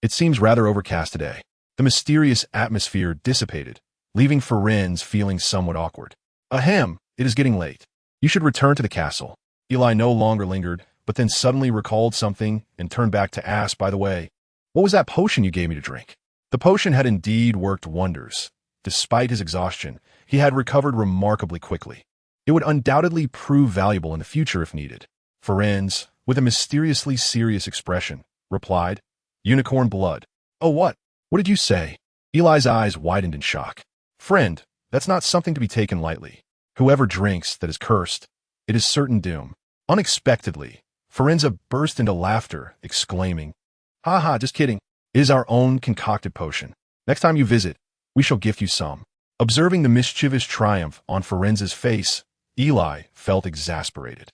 It seems rather overcast today. The mysterious atmosphere dissipated, leaving Firenze feeling somewhat awkward. Ahem, it is getting late. You should return to the castle. Eli no longer lingered, but then suddenly recalled something and turned back to ask, by the way, what was that potion you gave me to drink? The potion had indeed worked wonders. Despite his exhaustion, he had recovered remarkably quickly. It would undoubtedly prove valuable in the future if needed. Firenze, with a mysteriously serious expression, replied, Unicorn blood. Oh, what? What did you say? Eli's eyes widened in shock. Friend, that's not something to be taken lightly. Whoever drinks that is cursed It is certain doom. Unexpectedly, Forenza burst into laughter, exclaiming, "Ha ha, just kidding. It is our own concocted potion. Next time you visit, we shall gift you some." Observing the mischievous triumph on Forenza's face, Eli felt exasperated.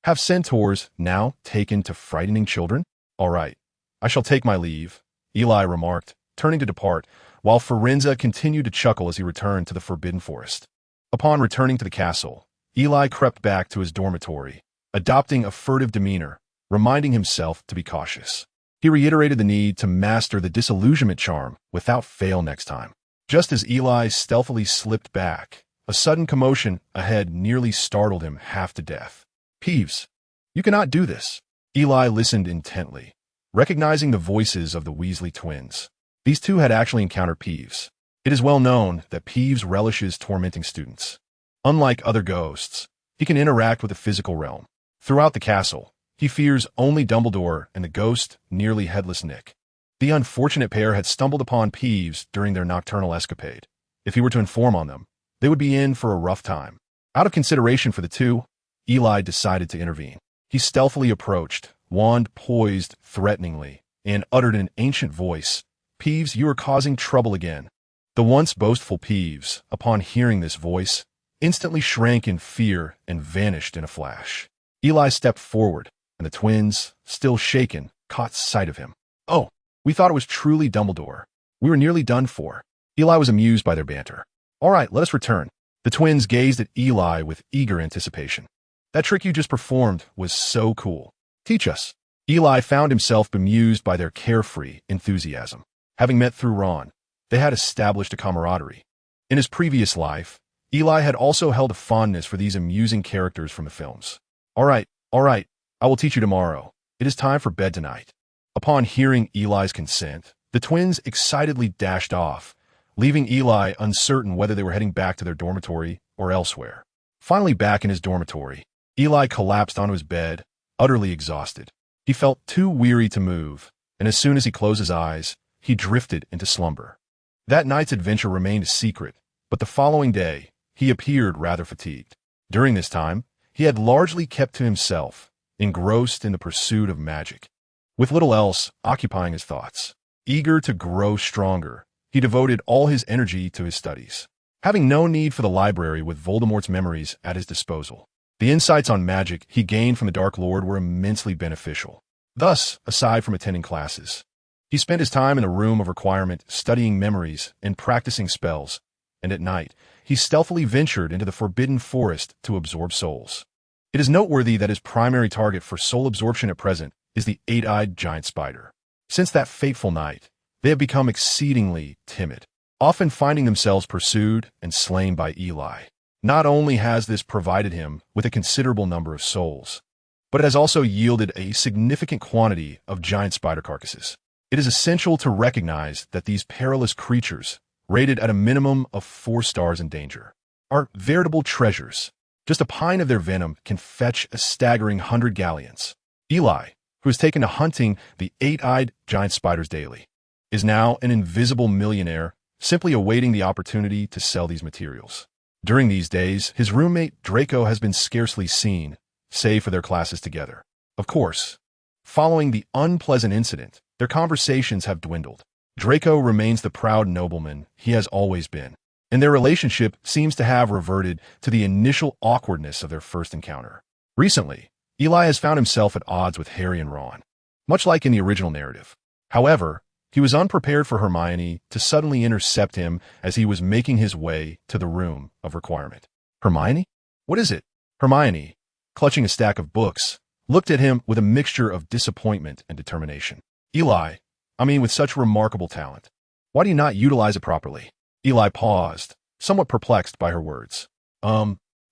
Have centaurs now taken to frightening children? All right, I shall take my leave, Eli remarked, turning to depart, while Forenza continued to chuckle as he returned to the forbidden forest. Upon returning to the castle, Eli crept back to his dormitory, adopting a furtive demeanor, reminding himself to be cautious. He reiterated the need to master the disillusionment charm without fail next time. Just as Eli stealthily slipped back, a sudden commotion ahead nearly startled him half to death. "Peeves, you cannot do this." Eli listened intently, recognizing the voices of the Weasley twins. These two had actually encountered Peeves. It is well known that Peeves relishes tormenting students. Unlike other ghosts, he can interact with the physical realm. Throughout the castle, he fears only Dumbledore and the ghost, nearly headless Nick. The unfortunate pair had stumbled upon Peeves during their nocturnal escapade. If he were to inform on them, they would be in for a rough time. Out of consideration for the two, Eli decided to intervene. He stealthily approached, wand poised threateningly, and uttered in an ancient voice, "Peeves, you are causing trouble again." The once boastful Peeves, upon hearing this voice, instantly shrank in fear and vanished in a flash. Eli stepped forward, and the twins, still shaken, caught sight of him. "Oh, we thought it was truly Dumbledore. We were nearly done for." Eli was amused by their banter. "All right, let us return." The twins gazed at Eli with eager anticipation. "That trick you just performed was so cool. Teach us." Eli found himself bemused by their carefree enthusiasm. Having met through Ron, they had established a camaraderie. In his previous life, Eli had also held a fondness for these amusing characters from the films. All right, I will teach you tomorrow. It is time for bed tonight." Upon hearing Eli's consent, the twins excitedly dashed off, leaving Eli uncertain whether they were heading back to their dormitory or elsewhere. Finally back in his dormitory, Eli collapsed onto his bed, utterly exhausted. He felt too weary to move, and as soon as he closed his eyes, he drifted into slumber. That night's adventure remained a secret, but the following day, he appeared rather fatigued. During this time, he had largely kept to himself, engrossed in the pursuit of magic, with little else occupying his thoughts. Eager to grow stronger, he devoted all his energy to his studies. Having no need for the library with Voldemort's memories at his disposal, the insights on magic he gained from the Dark Lord were immensely beneficial. Thus, aside from attending classes, he spent his time in the room of requirement studying memories and practicing spells, and at night, he stealthily ventured into the forbidden forest to absorb souls. It is noteworthy that his primary target for soul absorption at present is the eight-eyed giant spider. Since that fateful night, they have become exceedingly timid, often finding themselves pursued and slain by Eli. Not only has this provided him with a considerable number of souls, but it has also yielded a significant quantity of giant spider carcasses. It is essential to recognize that these perilous creatures, rated at a minimum of 4 stars in danger, are veritable treasures. Just a pint of their venom can fetch a staggering 100 galleons. Eli, who has taken to hunting the eight-eyed giant spiders daily, is now an invisible millionaire, simply awaiting the opportunity to sell these materials. During these days, his roommate Draco has been scarcely seen, save for their classes together. Of course, following the unpleasant incident, their conversations have dwindled. Draco remains the proud nobleman he has always been, and their relationship seems to have reverted to the initial awkwardness of their first encounter. Recently, Eli has found himself at odds with Harry and Ron, much like in the original narrative. However, he was unprepared for Hermione to suddenly intercept him as he was making his way to the room of requirement. "Hermione? What is it?" Hermione, clutching a stack of books, looked at him with a mixture of disappointment and determination. "Eli, with such remarkable talent, why do you not utilize it properly?" Eli paused, somewhat perplexed by her words.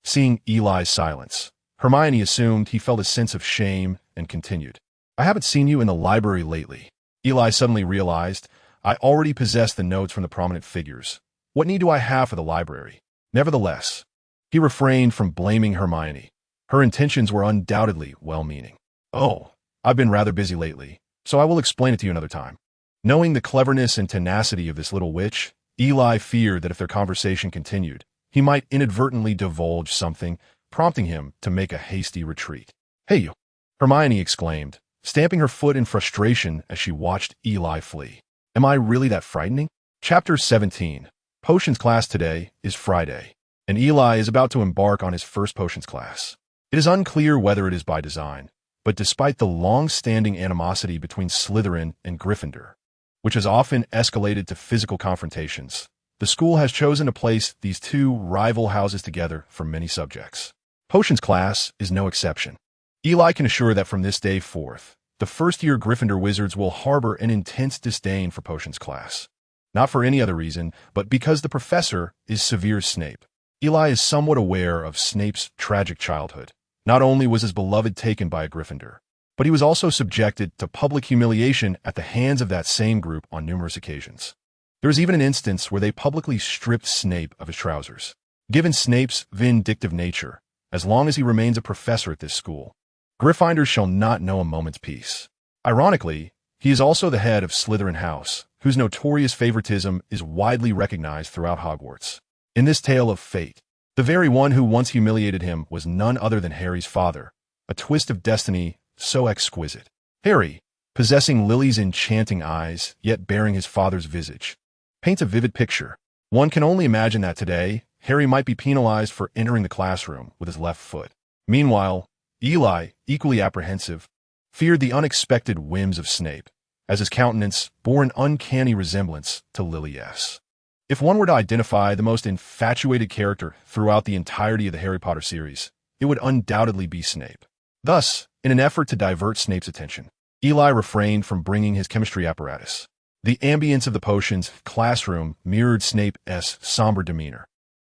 Seeing Eli's silence, Hermione assumed he felt a sense of shame and continued. "I haven't seen you in the library lately." Eli suddenly realized, "I already possess the notes from the prominent figures. What need do I have for the library?" Nevertheless, he refrained from blaming Hermione. Her intentions were undoubtedly well-meaning. "Oh, I've been rather busy lately, so I will explain it to you another time." Knowing the cleverness and tenacity of this little witch, Eli feared that if their conversation continued, he might inadvertently divulge something prompting him to make a hasty retreat. "Hey, you!" Hermione exclaimed, stamping her foot in frustration as she watched Eli flee. "Am I really that frightening?" Chapter 17. Potions class today is Friday, and Eli is about to embark on his first potions class. It is unclear whether it is by design, but despite the long-standing animosity between Slytherin and Gryffindor, which has often escalated to physical confrontations, the school has chosen to place these two rival houses together for many subjects. Potions class is no exception. Eli can assure that from this day forth, the first-year Gryffindor wizards will harbor an intense disdain for potions class. Not for any other reason, but because the professor is Severus Snape. Eli is somewhat aware of Snape's tragic childhood. Not only was his beloved taken by a Gryffindor, but he was also subjected to public humiliation at the hands of that same group on numerous occasions. There is even an instance where they publicly stripped Snape of his trousers. Given Snape's vindictive nature, as long as he remains a professor at this school, Gryffindors shall not know a moment's peace. Ironically, he is also the head of Slytherin House, whose notorious favoritism is widely recognized throughout Hogwarts. In this tale of fate, the very one who once humiliated him was none other than Harry's father, a twist of destiny so exquisite. Harry, possessing Lily's enchanting eyes, yet bearing his father's visage, paints a vivid picture. One can only imagine that today, Harry might be penalized for entering the classroom with his left foot. Meanwhile, Eli, equally apprehensive, feared the unexpected whims of Snape, as his countenance bore an uncanny resemblance to Lily's. If one were to identify the most infatuated character throughout the entirety of the Harry Potter series, it would undoubtedly be Snape. Thus, in an effort to divert Snape's attention, Eli refrained from bringing his chemistry apparatus. The ambience of the potions classroom mirrored Snape's somber demeanor.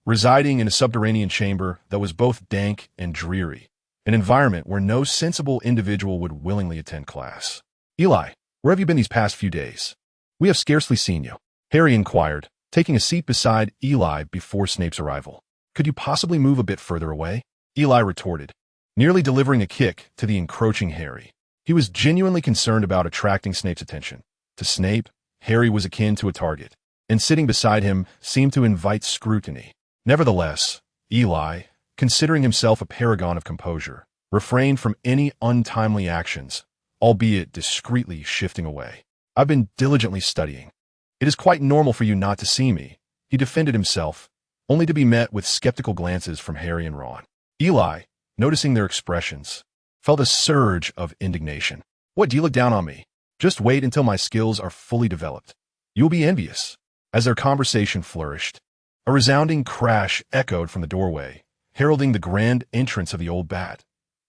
Residing in a subterranean chamber that was both dank and dreary, an environment where no sensible individual would willingly attend class. "Eli, where have you been these past few days? We have scarcely seen you," Harry inquired, taking a seat beside Eli before Snape's arrival. "Could you possibly move a bit further away?" Eli retorted, nearly delivering a kick to the encroaching Harry. He was genuinely concerned about attracting Snape's attention. To Snape, Harry was akin to a target, and sitting beside him seemed to invite scrutiny. Nevertheless, Eli, considering himself a paragon of composure, refrained from any untimely actions, albeit discreetly shifting away. "I've been diligently studying. It is quite normal for you not to see me," he defended himself, only to be met with skeptical glances from Harry and Ron. Eli, noticing their expressions, felt a surge of indignation. "What, do you look down on me? Just wait until my skills are fully developed. You will be envious." As their conversation flourished, a resounding crash echoed from the doorway, heralding the grand entrance of the old bat.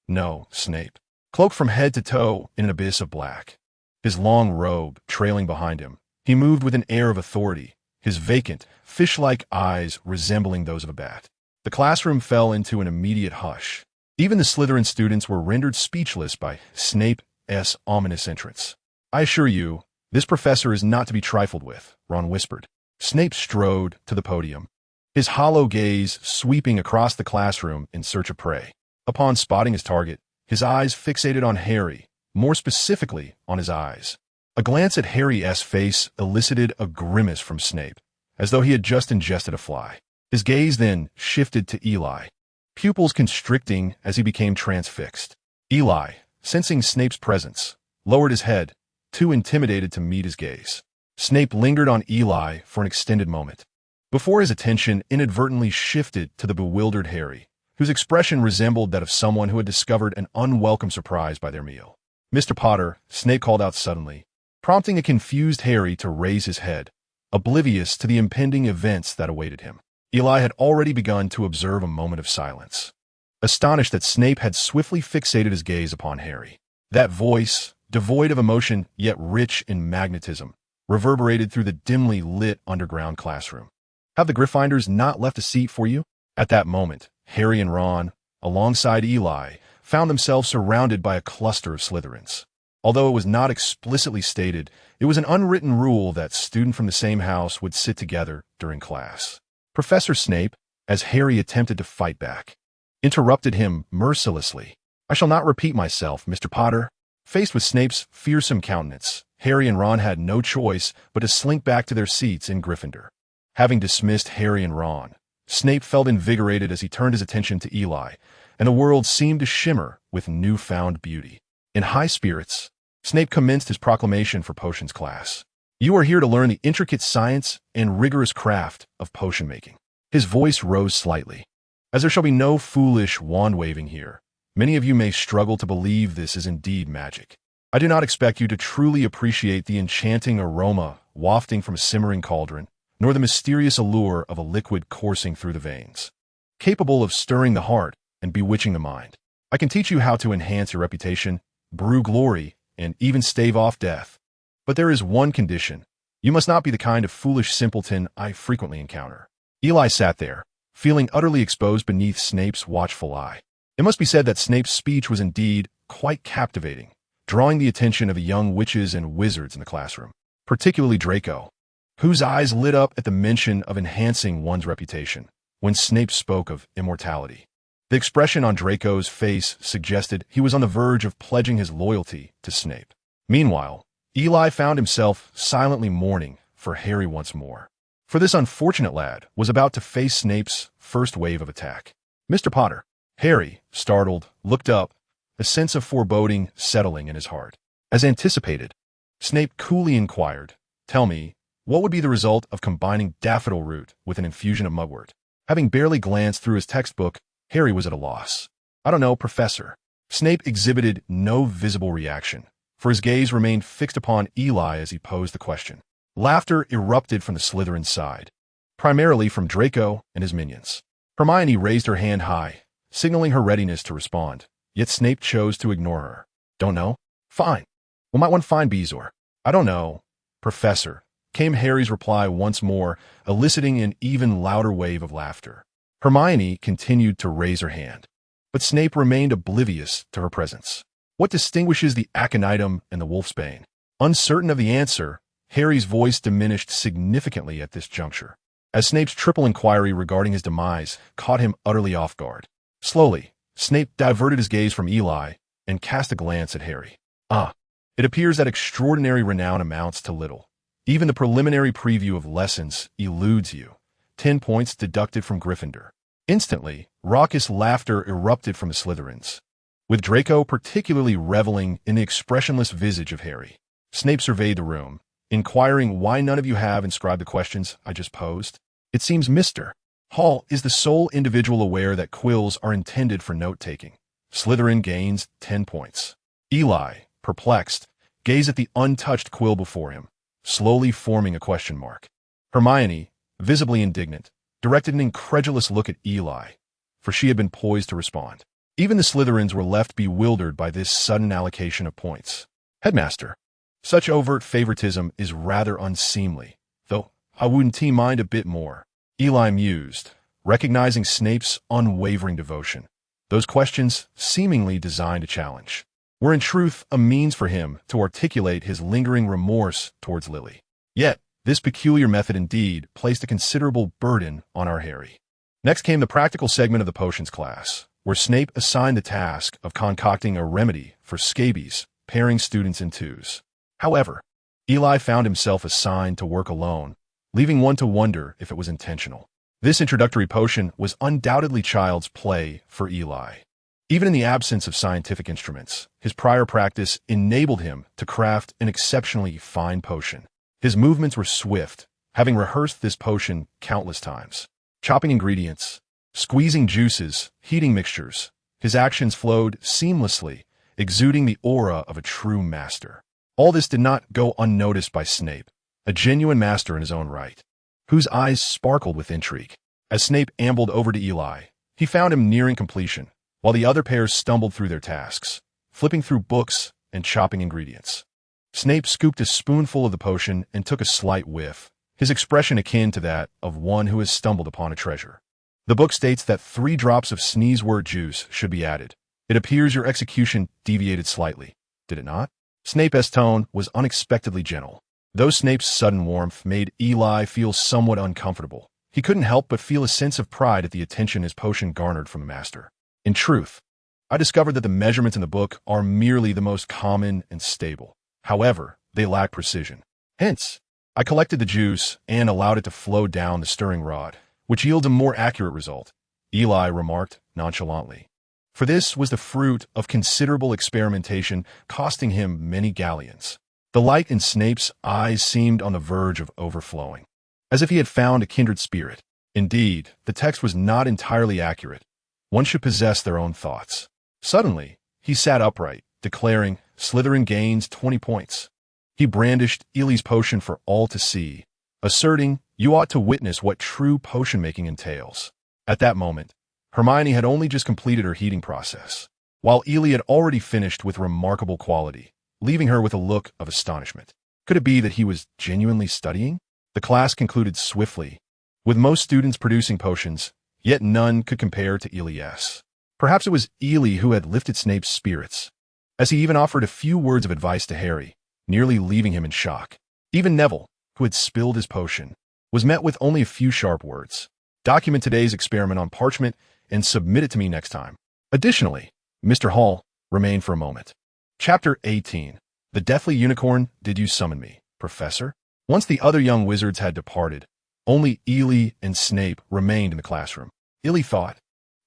No, Snape, cloaked from head to toe in an abyss of black, his long robe trailing behind him, he moved with an air of authority, his vacant, fish-like eyes resembling those of a bat. The classroom fell into an immediate hush. Even the Slytherin students were rendered speechless by Snape's ominous entrance. "I assure you, this professor is not to be trifled with," Ron whispered. Snape strode to the podium, his hollow gaze sweeping across the classroom in search of prey. Upon spotting his target, his eyes fixated on Harry, more specifically on his eyes. A glance at Harry's face elicited a grimace from Snape, as though he had just ingested a fly. His gaze then shifted to Eli, pupils constricting as he became transfixed. Eli, sensing Snape's presence, lowered his head, too intimidated to meet his gaze. Snape lingered on Eli for an extended moment, before his attention inadvertently shifted to the bewildered Harry, whose expression resembled that of someone who had discovered an unwelcome surprise by their meal. "Mr. Potter," Snape called out suddenly, prompting a confused Harry to raise his head, oblivious to the impending events that awaited him. Eli had already begun to observe a moment of silence, astonished that Snape had swiftly fixated his gaze upon Harry. That voice, devoid of emotion yet rich in magnetism, reverberated through the dimly lit underground classroom. "Have the Gryffindors not left a seat for you?" At that moment, Harry and Ron, alongside Eli, found themselves surrounded by a cluster of Slytherins. Although it was not explicitly stated, it was an unwritten rule that students from the same house would sit together during class. Professor Snape, as Harry attempted to fight back, interrupted him mercilessly. "I shall not repeat myself, Mr. Potter." Faced with Snape's fearsome countenance, Harry and Ron had no choice but to slink back to their seats in Gryffindor. Having dismissed Harry and Ron, Snape felt invigorated as he turned his attention to Eli, and the world seemed to shimmer with newfound beauty. In high spirits, Snape commenced his proclamation for potions class. You are here to learn the intricate science and rigorous craft of potion making. His voice rose slightly. As there shall be no foolish wand-waving here, many of you may struggle to believe this is indeed magic. I do not expect you to truly appreciate the enchanting aroma wafting from a simmering cauldron, nor the mysterious allure of a liquid coursing through the veins, capable of stirring the heart and bewitching the mind. I can teach you how to enhance your reputation, brew glory, and even stave off death. But there is one condition. You must not be the kind of foolish simpleton I frequently encounter. Eli sat there, feeling utterly exposed beneath Snape's watchful eye. It must be said that Snape's speech was indeed quite captivating, drawing the attention of the young witches and wizards in the classroom, particularly Draco, whose eyes lit up at the mention of enhancing one's reputation when Snape spoke of immortality. The expression on Draco's face suggested he was on the verge of pledging his loyalty to Snape. Meanwhile, Eli found himself silently mourning for Harry once more, for this unfortunate lad was about to face Snape's first wave of attack. Mr. Potter. Harry, startled, looked up, a sense of foreboding settling in his heart. As anticipated, Snape coolly inquired, "Tell me, what would be the result of combining daffodil root with an infusion of mugwort?" Having barely glanced through his textbook, Harry was at a loss. "I don't know, Professor." Snape exhibited no visible reaction, for his gaze remained fixed upon Eli as he posed the question. Laughter erupted from the Slytherin side, primarily from Draco and his minions. Hermione raised her hand high, signaling her readiness to respond, yet Snape chose to ignore her. "Don't know? Fine. We might want to find Bezoar." "I don't know, Professor," came Harry's reply once more, eliciting an even louder wave of laughter. Hermione continued to raise her hand, but Snape remained oblivious to her presence. What distinguishes the aconitum and the wolfsbane? Uncertain of the answer, Harry's voice diminished significantly at this juncture, as Snape's triple inquiry regarding his demise caught him utterly off guard. Slowly, Snape diverted his gaze from Eli and cast a glance at Harry. It appears that extraordinary renown amounts to little. Even the preliminary preview of lessons eludes you. 10 points deducted from Gryffindor. Instantly, raucous laughter erupted from the Slytherins, with Draco particularly reveling in the expressionless visage of Harry. Snape surveyed the room, inquiring why none of you have inscribed the questions I just posed. It seems Mr. Hall is the sole individual aware that quills are intended for note-taking. Slytherin gains 10 points. Eli, perplexed, gazed at the untouched quill before him, slowly forming a question mark. Hermione, visibly indignant, directed an incredulous look at Eli, for she had been poised to respond. Even the Slytherins were left bewildered by this sudden allocation of points. Headmaster, such overt favoritism is rather unseemly, though I wouldn't mind a bit more. Eli mused, recognizing Snape's unwavering devotion. Those questions, seemingly designed to challenge, were in truth a means for him to articulate his lingering remorse towards Lily. Yet, this peculiar method indeed placed a considerable burden on our Harry. Next came the practical segment of the potions class, where Snape assigned the task of concocting a remedy for scabies, pairing students in twos. However, Eli found himself assigned to work alone, leaving one to wonder if it was intentional. This introductory potion was undoubtedly child's play for Eli. Even in the absence of scientific instruments, his prior practice enabled him to craft an exceptionally fine potion. His movements were swift, having rehearsed this potion countless times. Chopping ingredients, squeezing juices, heating mixtures, his actions flowed seamlessly, exuding the aura of a true master. All this did not go unnoticed by Snape, a genuine master in his own right, whose eyes sparkled with intrigue. As Snape ambled over to Eli, he found him nearing completion, while the other pairs stumbled through their tasks, flipping through books and chopping ingredients. Snape scooped a spoonful of the potion and took a slight whiff, his expression akin to that of one who has stumbled upon a treasure. The book states that 3 drops of sneezewort juice should be added. It appears your execution deviated slightly, did it not? Snape's tone was unexpectedly gentle. Though Snape's sudden warmth made Eli feel somewhat uncomfortable, he couldn't help but feel a sense of pride at the attention his potion garnered from the master. In truth, I discovered that the measurements in the book are merely the most common and stable. However, they lack precision. Hence, I collected the juice and allowed it to flow down the stirring rod, which yields a more accurate result, Eli remarked nonchalantly. for this was the fruit of considerable experimentation, costing him many galleons. The light in Snape's eyes seemed on the verge of overflowing, as if he had found a kindred spirit. Indeed, the text was not entirely accurate. One should possess their own thoughts. Suddenly, he sat upright, declaring, "Slytherin gains 20 points." He brandished Ely's potion for all to see, asserting, "You ought to witness what true potion-making entails." At that moment, Hermione had only just completed her heating process, while Ely had already finished with remarkable quality, leaving her with a look of astonishment. Could it be that he was genuinely studying? The class concluded swiftly, with most students producing potions, yet none could compare to Ely's. Perhaps it was Ely who had lifted Snape's spirits, as he even offered a few words of advice to Harry, nearly leaving him in shock. Even Neville, who had spilled his potion, was met with only a few sharp words. "Document today's experiment on parchment and submit it to me next time." Additionally, Mr. Hall remained for a moment. Chapter 18. The Deathly Unicorn, Did You Summon Me, Professor? Once the other young wizards had departed, only Ely and Snape remained in the classroom. Ely thought,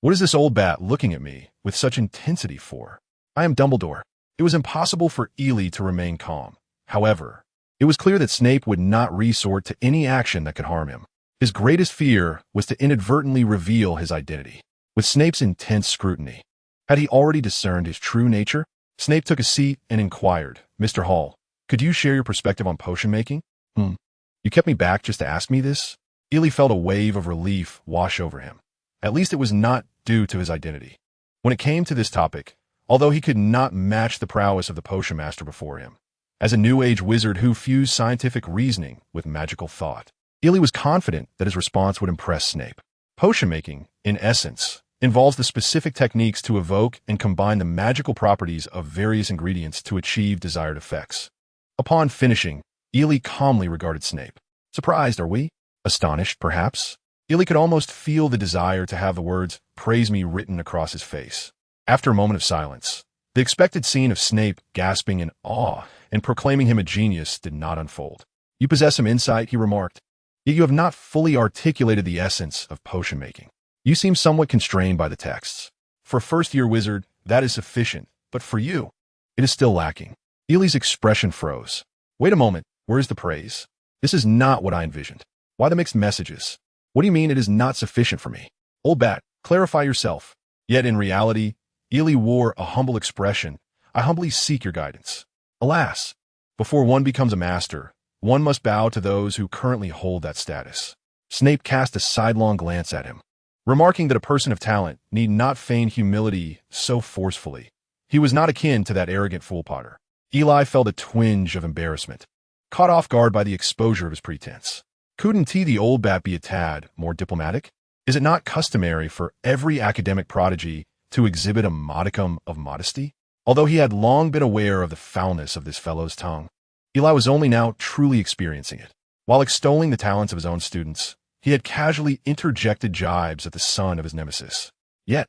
"What is this old bat looking at me with such intensity for? I am Dumbledore." It was impossible for Ely to remain calm. However, it was clear that Snape would not resort to any action that could harm him. His greatest fear was to inadvertently reveal his identity. With Snape's intense scrutiny, had he already discerned his true nature? Snape took a seat and inquired, "Mr. Hall, could you share your perspective on potion making?" You kept me back just to ask me this?" Ely felt a wave of relief wash over him. At least it was not due to his identity. When it came to this topic, although he could not match the prowess of the potion master before him, as a New Age wizard who fused scientific reasoning with magical thought, Ely was confident that his response would impress Snape. Potion making, in essence, involves the specific techniques to evoke and combine the magical properties of various ingredients to achieve desired effects. Upon finishing, Ely calmly regarded Snape. Surprised, are we? Astonished, perhaps? Ely could almost feel the desire to have the words, "Praise me," written across his face. After a moment of silence, the expected scene of Snape gasping in awe and proclaiming him a genius did not unfold. "You possess some insight," he remarked, "yet you have not fully articulated the essence of potion making. You seem somewhat constrained by the texts. For a first-year wizard, that is sufficient, but for you, it is still lacking." Ely's expression froze. "Wait a moment, where is the praise? This is not what I envisioned. Why the mixed messages? What do you mean it is not sufficient for me? Old bat, clarify yourself." Yet in reality, Ely wore a humble expression. "I humbly seek your guidance." Alas, before one becomes a master, one must bow to those who currently hold that status. Snape cast a sidelong glance at him, remarking that a person of talent need not feign humility so forcefully. He was not akin to that arrogant fool Potter. Ely felt a twinge of embarrassment, caught off guard by the exposure of his pretense. Couldn't the old bat be a tad more diplomatic? Is it not customary for every academic prodigy to exhibit a modicum of modesty? Although he had long been aware of the foulness of this fellow's tongue, Ely was only now truly experiencing it. While extolling the talents of his own students, he had casually interjected jibes at the son of his nemesis. Yet,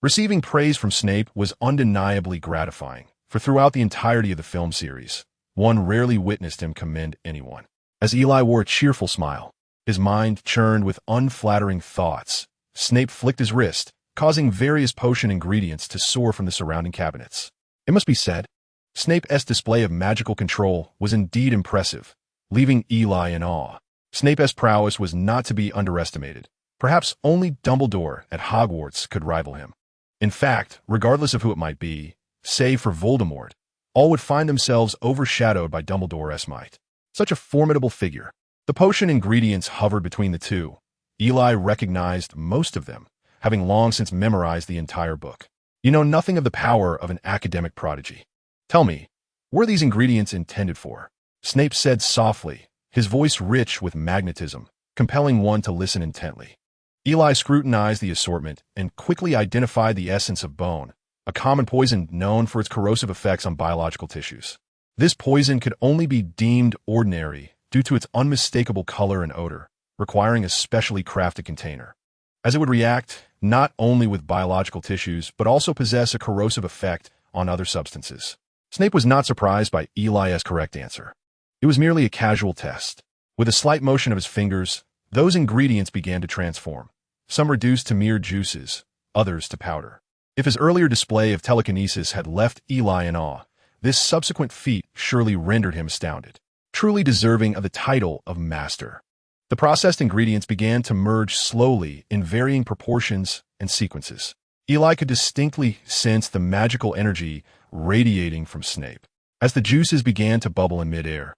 receiving praise from Snape was undeniably gratifying, for throughout the entirety of the film series, one rarely witnessed him commend anyone. As Ely wore a cheerful smile, his mind churned with unflattering thoughts, Snape flicked his wrist, causing various potion ingredients to soar from the surrounding cabinets. It must be said, Snape's display of magical control was indeed impressive, leaving Ely in awe. Snape's prowess was not to be underestimated. Perhaps only Dumbledore at Hogwarts could rival him. In fact, regardless of who it might be, save for Voldemort, all would find themselves overshadowed by Dumbledore's might. Such a formidable figure. The potion ingredients hovered between the two. Ely recognized most of them, having long since memorized the entire book. "You know nothing of the power of an academic prodigy. Tell me, what are these ingredients intended for?" Snape said softly, his voice rich with magnetism, compelling one to listen intently. Ely scrutinized the assortment and quickly identified the essence of bone, a common poison known for its corrosive effects on biological tissues. This poison could only be deemed ordinary due to its unmistakable color and odor, requiring a specially crafted container, as it would react not only with biological tissues but also possess a corrosive effect on other substances. Snape was not surprised by Ely's correct answer. It was merely a casual test. With a slight motion of his fingers, those ingredients began to transform. Some reduced to mere juices, others to powder. If his earlier display of telekinesis had left Eli in awe, this subsequent feat surely rendered him astounded, truly deserving of the title of master. The processed ingredients began to merge slowly in varying proportions and sequences. Eli could distinctly sense the magical energy radiating from Snape. As the juices began to bubble in midair,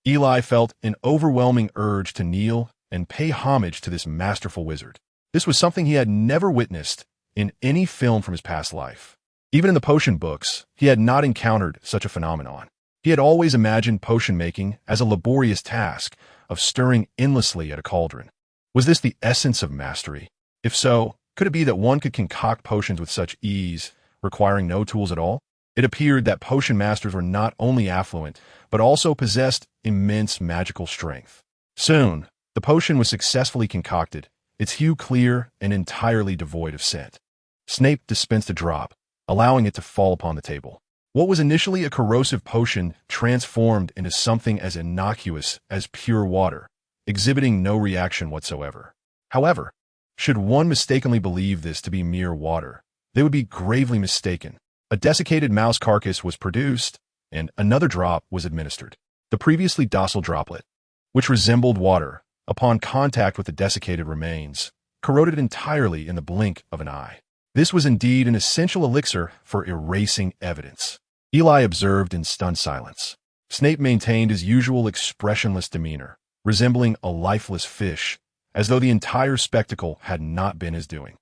Eli felt an overwhelming urge to kneel and pay homage to this masterful wizard. This was something he had never witnessed in any film from his past life. Even in the potion books, he had not encountered such a phenomenon. He had always imagined potion making as a laborious task of stirring endlessly at a cauldron. Was this the essence of mastery? If so, could it be that one could concoct potions with such ease, requiring no tools at all? It appeared that potion masters were not only affluent, but also possessed immense magical strength. Soon, the potion was successfully concocted, its hue clear and entirely devoid of scent. Snape dispensed a drop, allowing it to fall upon the table. What was initially a corrosive potion transformed into something as innocuous as pure water, exhibiting no reaction whatsoever. However, should one mistakenly believe this to be mere water, they would be gravely mistaken. A desiccated mouse carcass was produced, and another drop was administered. The previously docile droplet, which resembled water, upon contact with the desiccated remains, corroded entirely in the blink of an eye. This was indeed an essential elixir for erasing evidence. Eli observed in stunned silence. Snape maintained his usual expressionless demeanor, resembling a lifeless fish, as though the entire spectacle had not been his doing.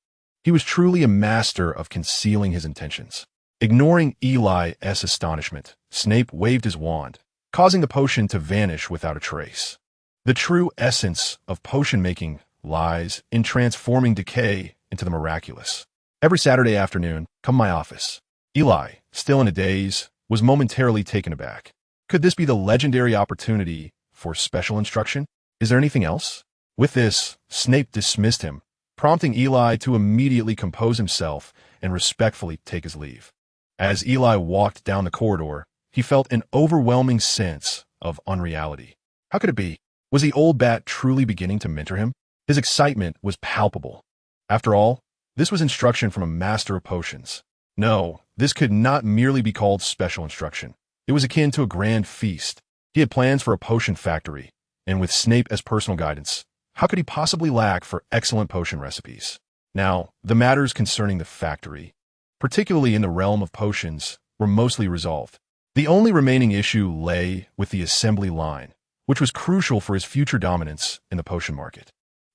He was truly a master of concealing his intentions. Ignoring Eli's astonishment, Snape waved his wand, causing the potion to vanish without a trace. The true essence of potion-making lies in transforming decay into the miraculous. Every Saturday afternoon, come my office. Eli, still in a daze, was momentarily taken aback. Could this be the legendary opportunity for special instruction? Is there anything else? With this, Snape dismissed him, prompting Eli to immediately compose himself and respectfully take his leave. As Eli walked down the corridor, he felt an overwhelming sense of unreality. How could it be? Was the old bat truly beginning to mentor him? His excitement was palpable. After all, this was instruction from a master of potions. No, this could not merely be called special instruction. It was akin to a grand feast. He had plans for a potion factory, and with Snape as personal guidance, how could he possibly lack for excellent potion recipes? Now, the matters concerning the factory, particularly in the realm of potions, were mostly resolved. The only remaining issue lay with the assembly line, which was crucial for his future dominance in the potion market.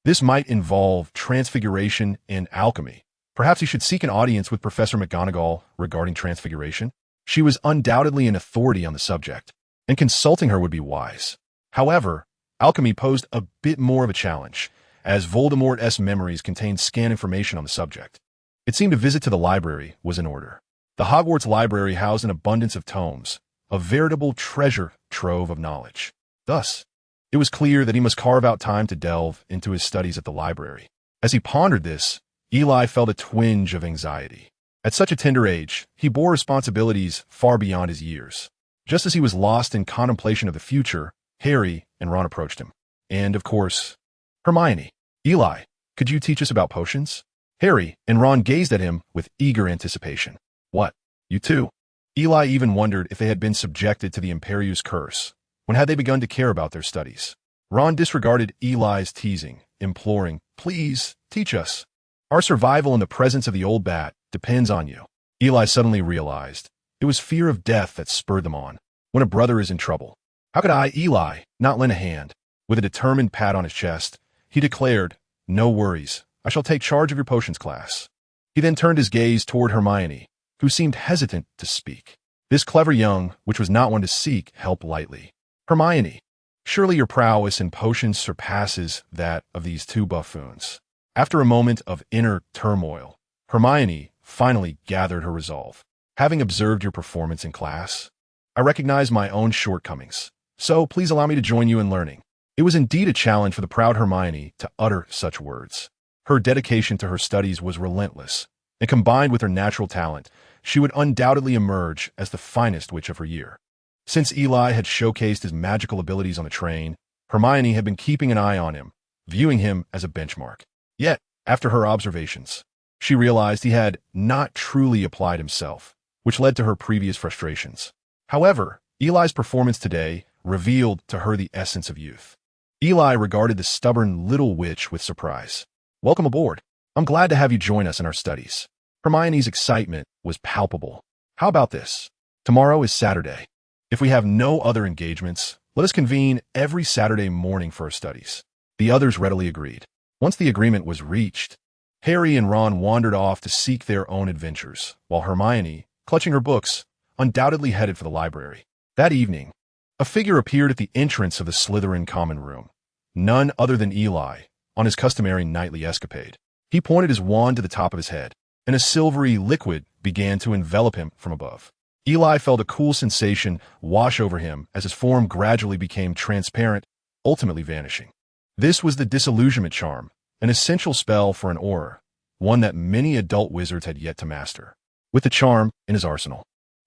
This might involve transfiguration and alchemy. Perhaps he should seek an audience with Professor McGonagall regarding transfiguration. She was undoubtedly an authority on the subject, and consulting her would be wise. However, alchemy posed a bit more of a challenge, as Voldemort's memories contained scant information on the subject. It seemed a visit to the library was in order. The Hogwarts library housed an abundance of tomes, a veritable treasure trove of knowledge. Thus, it was clear that he must carve out time to delve into his studies at the library. As he pondered this, Eli felt a twinge of anxiety. At such a tender age, he bore responsibilities far beyond his years. Just as he was lost in contemplation of the future, Harry and Ron approached him. And, of course, Hermione. Eli, could you teach us about potions? Harry and Ron gazed at him with eager anticipation. What? You too? Eli even wondered if they had been subjected to the Imperius curse. When had they begun to care about their studies? Ron disregarded Eli's teasing, imploring, "Please, teach us. Our survival in the presence of the old bat depends on you." Eli suddenly realized it was fear of death that spurred them on. When a brother is in trouble, how could I, Eli, not lend a hand? With a determined pat on his chest, he declared, "No worries. I shall take charge of your potions class." He then turned his gaze toward Hermione, who seemed hesitant to speak. This clever young, which was not one to seek help lightly. Hermione, surely your prowess in potions surpasses that of these two buffoons. After a moment of inner turmoil, Hermione finally gathered her resolve. Having observed your performance in class, I recognize my own shortcomings, so please allow me to join you in learning. It was indeed a challenge for the proud Hermione to utter such words. Her dedication to her studies was relentless, and combined with her natural talent, she would undoubtedly emerge as the finest witch of her year. Since Eli had showcased his magical abilities on the train, Hermione had been keeping an eye on him, viewing him as a benchmark. Yet, after her observations, She realized he had not truly applied himself, which led to her previous frustrations. However, Eli's performance today revealed to her the essence of youth. Eli regarded the stubborn little witch with surprise. "Welcome aboard. I'm glad to have you join us in our studies." Hermione's excitement was palpable. "How about this? Tomorrow is Saturday. If we have no other engagements, let us convene every Saturday morning for our studies." The others readily agreed. Once the agreement was reached, Harry and Ron wandered off to seek their own adventures, while Hermione, clutching her books, undoubtedly headed for the library. That evening, a figure appeared at the entrance of the Slytherin common room. None other than Eli, on his customary nightly escapade. He pointed his wand to the top of his head, and a silvery liquid began to envelop him from above. Eli felt a cool sensation wash over him as his form gradually became transparent, ultimately vanishing. This was the disillusionment charm, an essential spell for an Auror, one that many adult wizards had yet to master. With the charm in his arsenal,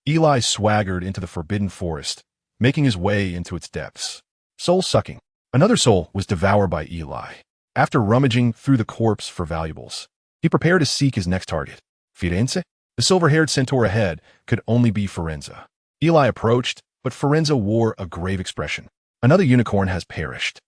Eli swaggered into the forbidden forest, making his way into its depths. Soul-sucking. Another soul was devoured by Eli. After rummaging through the corpse for valuables, he prepared to seek his next target. Firenze? The silver-haired centaur ahead could only be Firenze. Eli approached, but Firenze wore a grave expression. "Another unicorn has perished."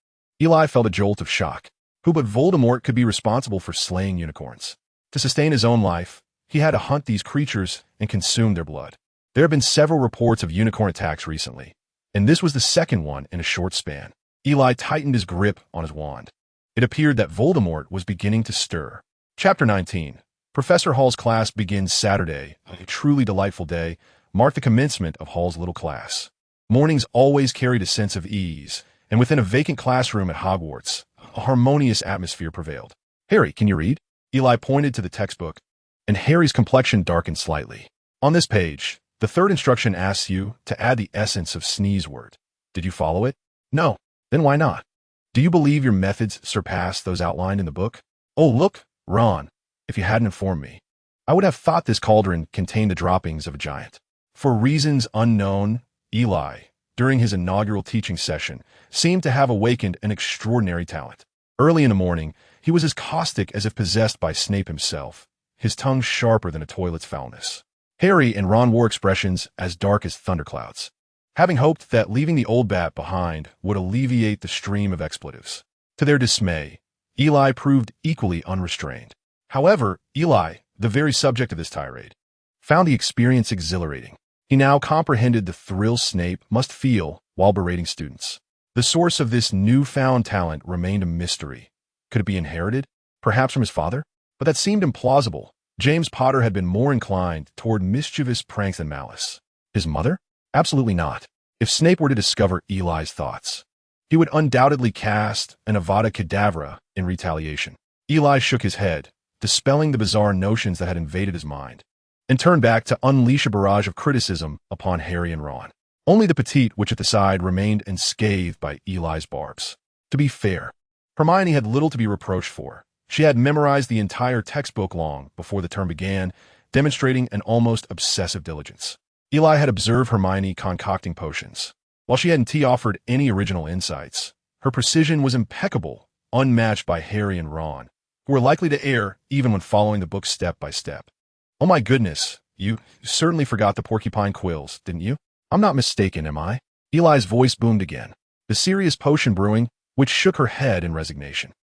Eli felt a jolt of shock. Who but Voldemort could be responsible for slaying unicorns? To sustain his own life, he had to hunt these creatures and consume their blood. There have been several reports of unicorn attacks recently, and this was the second one in a short span. Eli tightened his grip on his wand. It appeared that Voldemort was beginning to stir. Chapter 19. Professor Hall's class begins Saturday. A truly delightful day marked the commencement of Hall's little class. Mornings always carried a sense of ease, and within a vacant classroom at Hogwarts, a harmonious atmosphere prevailed. "Harry, can you read?" Eli pointed to the textbook, and Harry's complexion darkened slightly. "On this page, the third instruction asks you to add the essence of sneeze word. Did you follow it?" "No." "Then why not? Do you believe your methods surpass those outlined in the book?" "Oh, look, Ron. If you hadn't informed me, I would have thought this cauldron contained the droppings of a giant." For reasons unknown, Eli, during his inaugural teaching session, seemed to have awakened an extraordinary talent. Early in the morning, he was as caustic as if possessed by Snape himself, his tongue sharper than a toilet's foulness. Harry and Ron wore expressions as dark as thunderclouds, having hoped that leaving the old bat behind would alleviate the stream of expletives. To their dismay, Eli proved equally unrestrained. However, Eli, the very subject of this tirade, found the experience exhilarating. He now comprehended the thrill Snape must feel while berating students. The source of this newfound talent remained a mystery. Could it be inherited? Perhaps from his father? But that seemed implausible. James Potter had been more inclined toward mischievous pranks than malice. His mother? Absolutely not. If Snape were to discover Eli's thoughts, he would undoubtedly cast an Avada Kedavra in retaliation. Eli shook his head, dispelling the bizarre notions that had invaded his mind, and turned back to unleash a barrage of criticism upon Harry and Ron. Only the petite witch at the side remained unscathed by Eli's barbs. To be fair, Hermione had little to be reproached for. She had memorized the entire textbook long before the term began, demonstrating an almost obsessive diligence. Eli had observed Hermione concocting potions. While she hadn't offered any original insights, her precision was impeccable, unmatched by Harry and Ron, who were likely to err even when following the book step by step. "Oh my goodness, you certainly forgot the porcupine quills, didn't you? I'm not mistaken, am I?" Eli's voice boomed again, the serious potion brewing, which shook her head in resignation.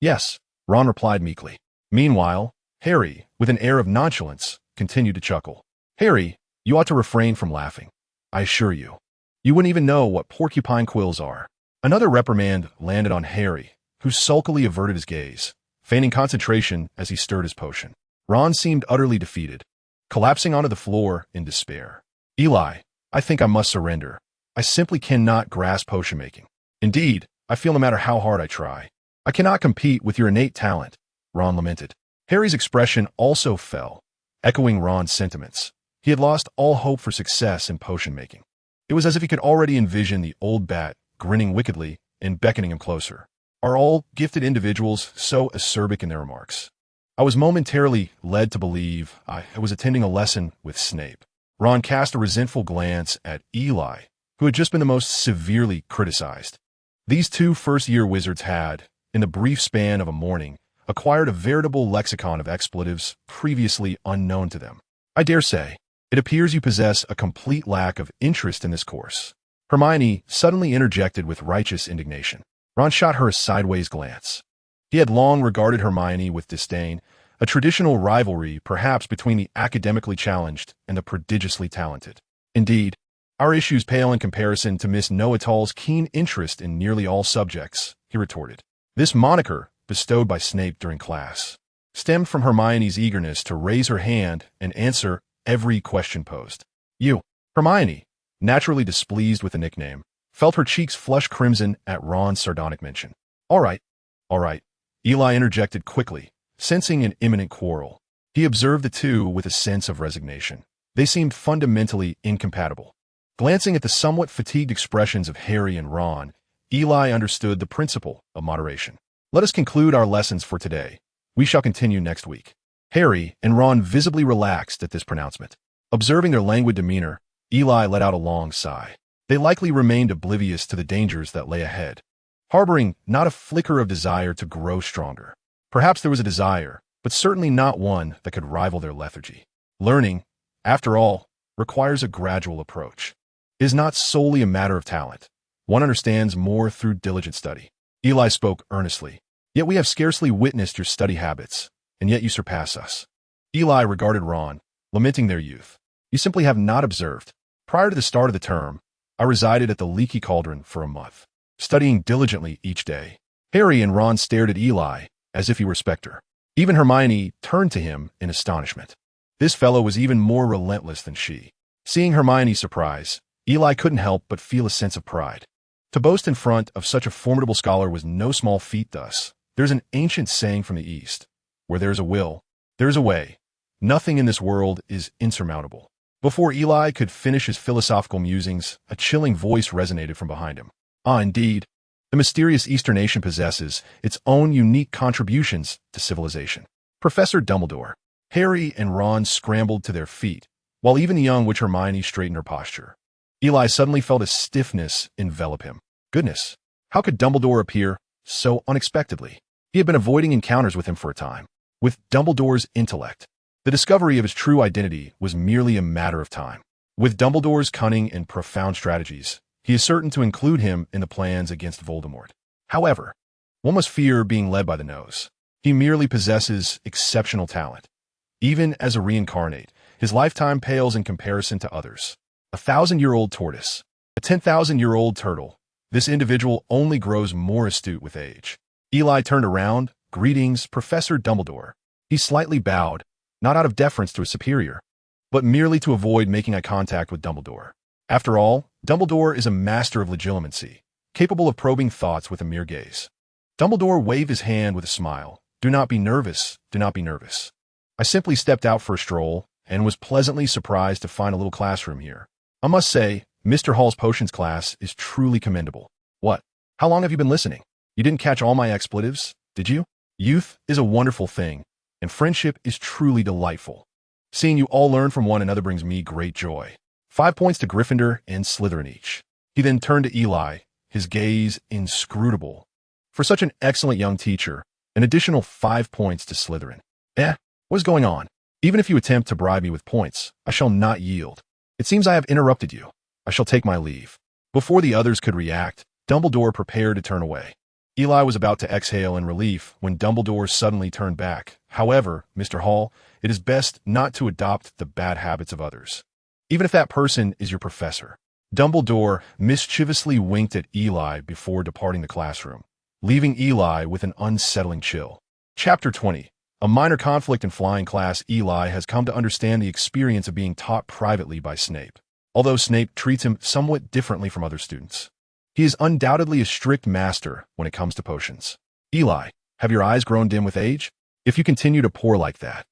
Yes," Ron replied meekly. Meanwhile, Harry, with an air of nonchalance, continued to chuckle. "Harry, you ought to refrain from laughing. I assure you, you wouldn't even know what porcupine quills are." Another reprimand landed on Harry, who sulkily averted his gaze, feigning concentration as he stirred his potion. Ron seemed utterly defeated, collapsing onto the floor in despair. "Eli, I think I must surrender. I simply cannot grasp potion making. Indeed, I feel no matter how hard I try, I cannot compete with your innate talent," Ron lamented. Harry's expression also fell, echoing Ron's sentiments. He had lost all hope for success in potion making. It was as if he could already envision the old bat grinning wickedly and beckoning him closer. Are all gifted individuals so acerbic in their remarks? I was momentarily led to believe I was attending a lesson with Snape. Ron cast a resentful glance at Eli, who had just been the most severely criticized. These two first-year wizards had, in the brief span of a morning, acquired a veritable lexicon of expletives previously unknown to them. I dare say, it appears you possess a complete lack of interest in this course. Hermione suddenly interjected with righteous indignation. Ron shot her a sideways glance. He had long regarded Hermione with disdain, a traditional rivalry perhaps between the academically challenged and the prodigiously talented. Indeed, our issues pale in comparison to Miss Know-It-All's keen interest in nearly all subjects, he retorted. This moniker, bestowed by Snape during class, stemmed from Hermione's eagerness to raise her hand and answer every question posed. You, Hermione, naturally displeased with the nickname, felt her cheeks flush crimson at Ron's sardonic mention. All right, Eli interjected quickly, sensing an imminent quarrel. He observed the two with a sense of resignation. They seemed fundamentally incompatible. Glancing at the somewhat fatigued expressions of Harry and Ron, Eli understood the principle of moderation. Let us conclude our lessons for today. We shall continue next week. Harry and Ron visibly relaxed at this pronouncement. Observing their languid demeanor, Eli let out a long sigh. They likely remained oblivious to the dangers that lay ahead, harboring not a flicker of desire to grow stronger. Perhaps there was a desire, but certainly not one that could rival their lethargy. Learning, after all, requires a gradual approach. It is not solely a matter of talent. One understands more through diligent study. Eli spoke earnestly. Yet we have scarcely witnessed your study habits, and yet you surpass us. Eli regarded Ron, lamenting their youth. You simply have not observed. Prior to the start of the term, I resided at the Leaky Cauldron for a month, studying diligently each day. Harry and Ron stared at Eli as if he were Spectre. Even Hermione turned to him in astonishment. This fellow was even more relentless than she. Seeing Hermione's surprise, Eli couldn't help but feel a sense of pride. To boast in front of such a formidable scholar was no small feat thus. There's an ancient saying from the East, where there is a will, there is a way. Nothing in this world is insurmountable. Before Eli could finish his philosophical musings, a chilling voice resonated from behind him. Ah, indeed, the mysterious Eastern nation possesses its own unique contributions to civilization. Professor Dumbledore. Harry and Ron scrambled to their feet, while even the young witch Hermione straightened her posture. Eli suddenly felt a stiffness envelop him. Goodness, how could Dumbledore appear so unexpectedly? He had been avoiding encounters with him for a time. With Dumbledore's intellect, the discovery of his true identity was merely a matter of time. With Dumbledore's cunning and profound strategies, he is certain to include him in the plans against Voldemort. However, one must fear being led by the nose. He merely possesses exceptional talent. Even as a reincarnate, his lifetime pales in comparison to others. 1,000-year-old tortoise, a 10,000-year-old turtle. This individual only grows more astute with age. Eli turned around. Greetings, Professor Dumbledore. He slightly bowed, not out of deference to his superior, but merely to avoid making eye contact with Dumbledore. After all, Dumbledore is a master of legilimency, capable of probing thoughts with a mere gaze. Dumbledore waved his hand with a smile. Do not be nervous, do not be nervous. I simply stepped out for a stroll and was pleasantly surprised to find a little classroom here. I must say, Mr. Hall's potions class is truly commendable. What? How long have you been listening? You didn't catch all my expletives, did you? Youth is a wonderful thing, and friendship is truly delightful. Seeing you all learn from one another brings me great joy. 5 points to Gryffindor and Slytherin each. He then turned to Eli, his gaze inscrutable. For such an excellent young teacher, an additional 5 points to Slytherin. What is going on? Even if you attempt to bribe me with points, I shall not yield. It seems I have interrupted you. I shall take my leave. Before the others could react, Dumbledore prepared to turn away. Eli was about to exhale in relief when Dumbledore suddenly turned back. However, Mr. Hall, it is best not to adopt the bad habits of others, even if that person is your professor. Dumbledore mischievously winked at Eli before departing the classroom, leaving Eli with an unsettling chill. Chapter 20. A minor conflict in flying class. Eli has come to understand the experience of being taught privately by Snape. Although Snape treats him somewhat differently from other students, he is undoubtedly a strict master when it comes to potions. Eli, have your eyes grown dim with age? If you continue to pour like that,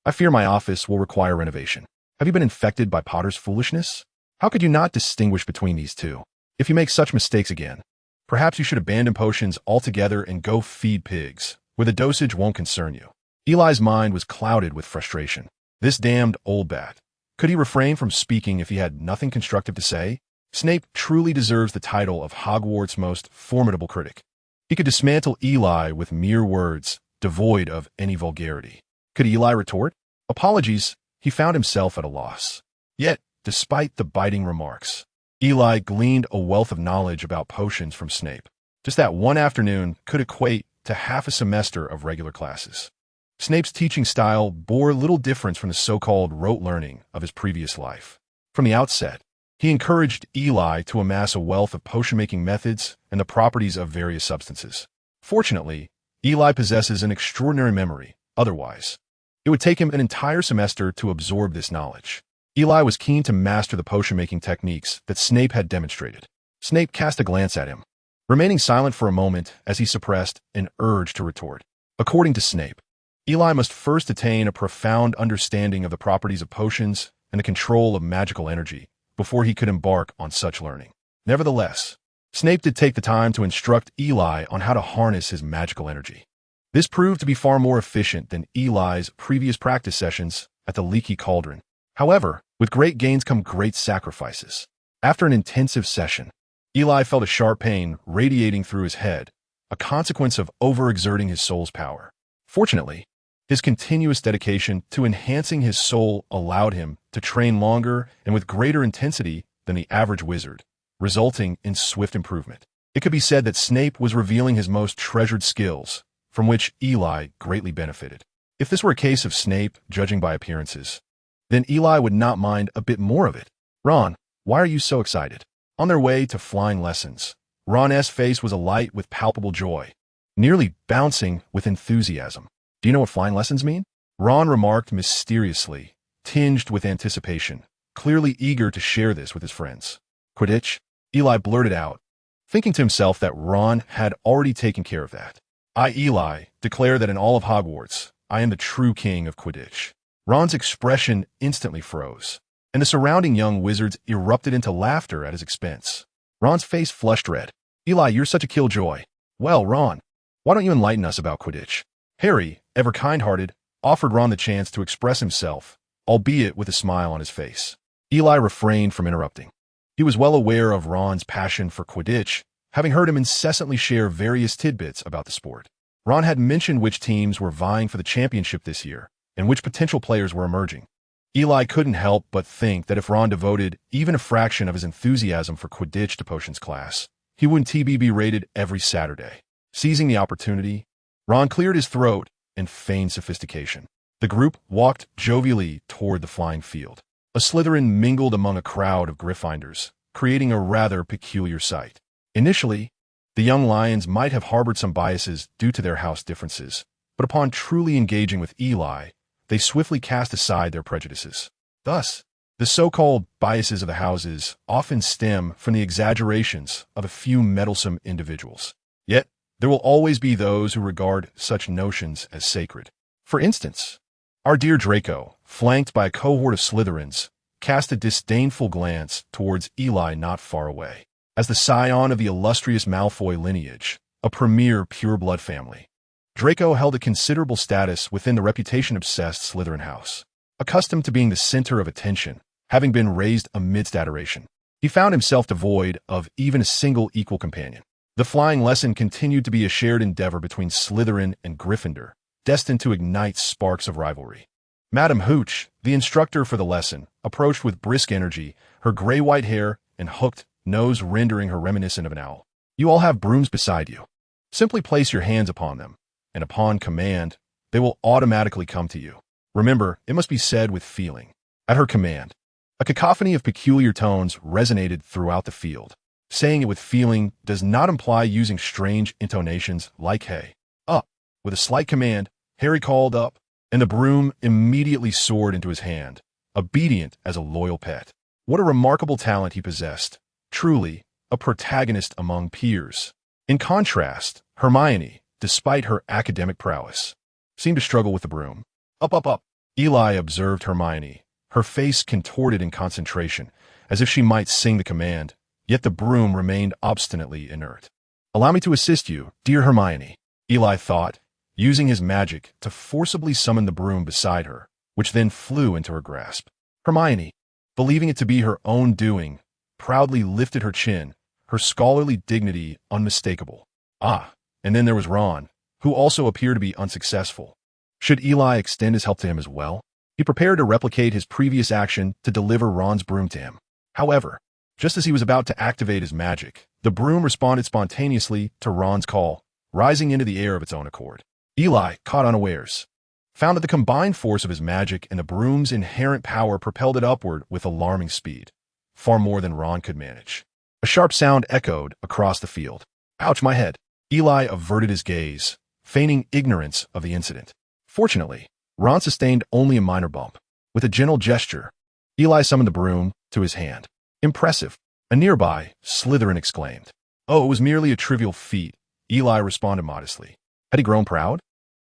I fear my office will require renovation. Have you been infected by Potter's foolishness? How could you not distinguish between these two? If you make such mistakes again, perhaps you should abandon potions altogether and go feed pigs, where the dosage won't concern you. Eli's mind was clouded with frustration. This damned old bat. Could he refrain from speaking if he had nothing constructive to say? Snape truly deserves the title of Hogwarts' most formidable critic. He could dismantle Eli with mere words, devoid of any vulgarity. Could Eli retort? Apologies, he found himself at a loss. Yet, despite the biting remarks, Eli gleaned a wealth of knowledge about potions from Snape. Just that one afternoon could equate to half a semester of regular classes. Snape's teaching style bore little difference from the so-called rote learning of his previous life. From the outset, he encouraged Eli to amass a wealth of potion-making methods and the properties of various substances. Fortunately, Eli possesses an extraordinary memory. Otherwise, it would take him an entire semester to absorb this knowledge. Eli was keen to master the potion-making techniques that Snape had demonstrated. Snape cast a glance at him, remaining silent for a moment as he suppressed an urge to retort. According to Snape, Eli must first attain a profound understanding of the properties of potions and the control of magical energy before he could embark on such learning. Nevertheless, Snape did take the time to instruct Eli on how to harness his magical energy. This proved to be far more efficient than Eli's previous practice sessions at the Leaky Cauldron. However, with great gains come great sacrifices. After an intensive session, Eli felt a sharp pain radiating through his head, a consequence of overexerting his soul's power. Fortunately, his continuous dedication to enhancing his soul allowed him to train longer and with greater intensity than the average wizard, resulting in swift improvement. It could be said that Snape was revealing his most treasured skills, from which Eli greatly benefited. If this were a case of Snape judging by appearances, then Eli would not mind a bit more of it. Ron, why are you so excited? On their way to flying lessons, Ron's face was alight with palpable joy, nearly bouncing with enthusiasm. Do you know what flying lessons mean? Ron remarked mysteriously, tinged with anticipation, clearly eager to share this with his friends. Quidditch? Eli blurted out, thinking to himself that Ron had already taken care of that. I, Eli, declare that in all of Hogwarts, I am the true king of Quidditch. Ron's expression instantly froze, and the surrounding young wizards erupted into laughter at his expense. Ron's face flushed red. Eli, you're such a killjoy. Well, Ron, why don't you enlighten us about Quidditch? Harry, ever kind-hearted, offered Ron the chance to express himself, albeit with a smile on his face. Eli refrained from interrupting. He was well aware of Ron's passion for Quidditch, having heard him incessantly share various tidbits about the sport. Ron had mentioned which teams were vying for the championship this year, and which potential players were emerging. Eli couldn't help but think that if Ron devoted even a fraction of his enthusiasm for Quidditch to Potions class, he wouldn't TBB rated every Saturday. Seizing the opportunity, Ron cleared his throat and feigned sophistication. The group walked jovially toward the flying field. A Slytherin mingled among a crowd of Gryffindors, creating a rather peculiar sight. Initially, the young lions might have harbored some biases due to their house differences, but upon truly engaging with Eli, they swiftly cast aside their prejudices. Thus, the so-called biases of the houses often stem from the exaggerations of a few meddlesome individuals. Yet, there will always be those who regard such notions as sacred. For instance, our dear Draco, flanked by a cohort of Slytherins, cast a disdainful glance towards Eli not far away. As the scion of the illustrious Malfoy lineage, a premier pure-blood family, Draco held a considerable status within the reputation-obsessed Slytherin house. Accustomed to being the center of attention, having been raised amidst adoration, he found himself devoid of even a single equal companion. The flying lesson continued to be a shared endeavor between Slytherin and Gryffindor, destined to ignite sparks of rivalry. Madame Hooch, the instructor for the lesson, approached with brisk energy, her gray-white hair and hooked nose rendering her reminiscent of an owl. You all have brooms beside you. Simply place your hands upon them, and upon command, they will automatically come to you. Remember, it must be said with feeling. At her command, a cacophony of peculiar tones resonated throughout the field. Saying it with feeling does not imply using strange intonations like hey, up. With a slight command, Harry called up, and the broom immediately soared into his hand, obedient as a loyal pet. What a remarkable talent he possessed. Truly, a protagonist among peers. In contrast, Hermione, despite her academic prowess, seemed to struggle with the broom. Up, up, up. Eli observed Hermione, her face contorted in concentration, as if she might sing the command, yet the broom remained obstinately inert. Allow me to assist you, dear Hermione, Eli thought, using his magic to forcibly summon the broom beside her, which then flew into her grasp. Hermione, believing it to be her own doing, proudly lifted her chin, her scholarly dignity unmistakable. Ah, and then there was Ron, who also appeared to be unsuccessful. Should Eli extend his help to him as well? He prepared to replicate his previous action to deliver Ron's broom to him. However, just as he was about to activate his magic, the broom responded spontaneously to Ron's call, rising into the air of its own accord. Eli, caught unawares, found that the combined force of his magic and the broom's inherent power propelled it upward with alarming speed, far more than Ron could manage. A sharp sound echoed across the field. Ouch, my head. Eli averted his gaze, feigning ignorance of the incident. Fortunately, Ron sustained only a minor bump. With a gentle gesture, Eli summoned the broom to his hand. Impressive. A nearby Slytherin exclaimed. Oh, it was merely a trivial feat, Eli responded modestly. Had he grown proud?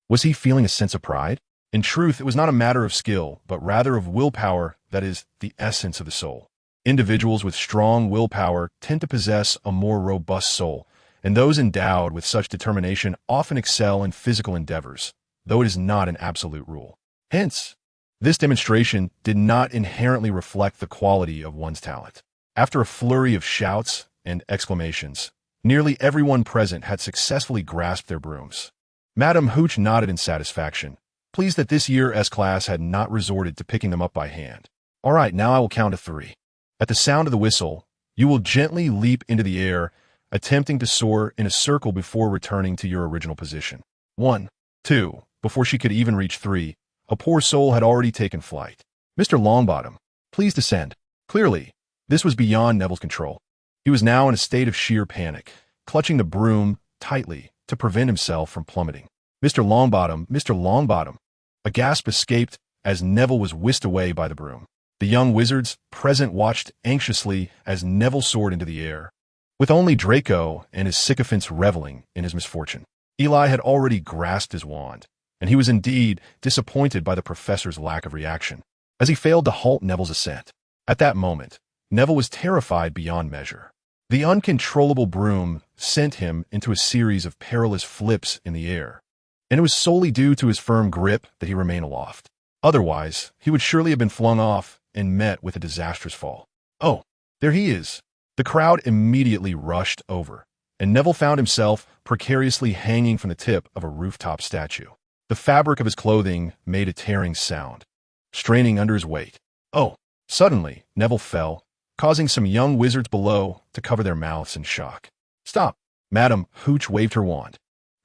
Was he feeling a sense of pride? In truth, it was not a matter of skill, but rather of willpower that is the essence of the soul. Individuals with strong willpower tend to possess a more robust soul, and those endowed with such determination often excel in physical endeavors, though it is not an absolute rule. Hence, this demonstration did not inherently reflect the quality of one's talent. After a flurry of shouts and exclamations, nearly everyone present had successfully grasped their brooms. Madam Hooch nodded in satisfaction, pleased that this year S-Class had not resorted to picking them up by hand. All right, now I will count to 3. At the sound of the whistle, you will gently leap into the air, attempting to soar in a circle before returning to your original position. 1, 2. Before she could even reach 3, a poor soul had already taken flight. Mr. Longbottom, please descend. Clearly, this was beyond Neville's control. He was now in a state of sheer panic, clutching the broom tightly to prevent himself from plummeting. Mr. Longbottom, Mr. Longbottom. A gasp escaped as Neville was whisked away by the broom. The young wizards present watched anxiously as Neville soared into the air, with only Draco and his sycophants reveling in his misfortune. Eli had already grasped his wand, and he was indeed disappointed by the professor's lack of reaction, as he failed to halt Neville's ascent. At that moment, Neville was terrified beyond measure. The uncontrollable broom sent him into a series of perilous flips in the air, and it was solely due to his firm grip that he remained aloft. Otherwise, he would surely have been flung off and met with a disastrous fall. Oh, there he is. The crowd immediately rushed over, and Neville found himself precariously hanging from the tip of a rooftop statue. The fabric of his clothing made a tearing sound, straining under his weight. Oh! Suddenly, Neville fell, causing some young wizards below to cover their mouths in shock. Stop! Madam Hooch waved her wand,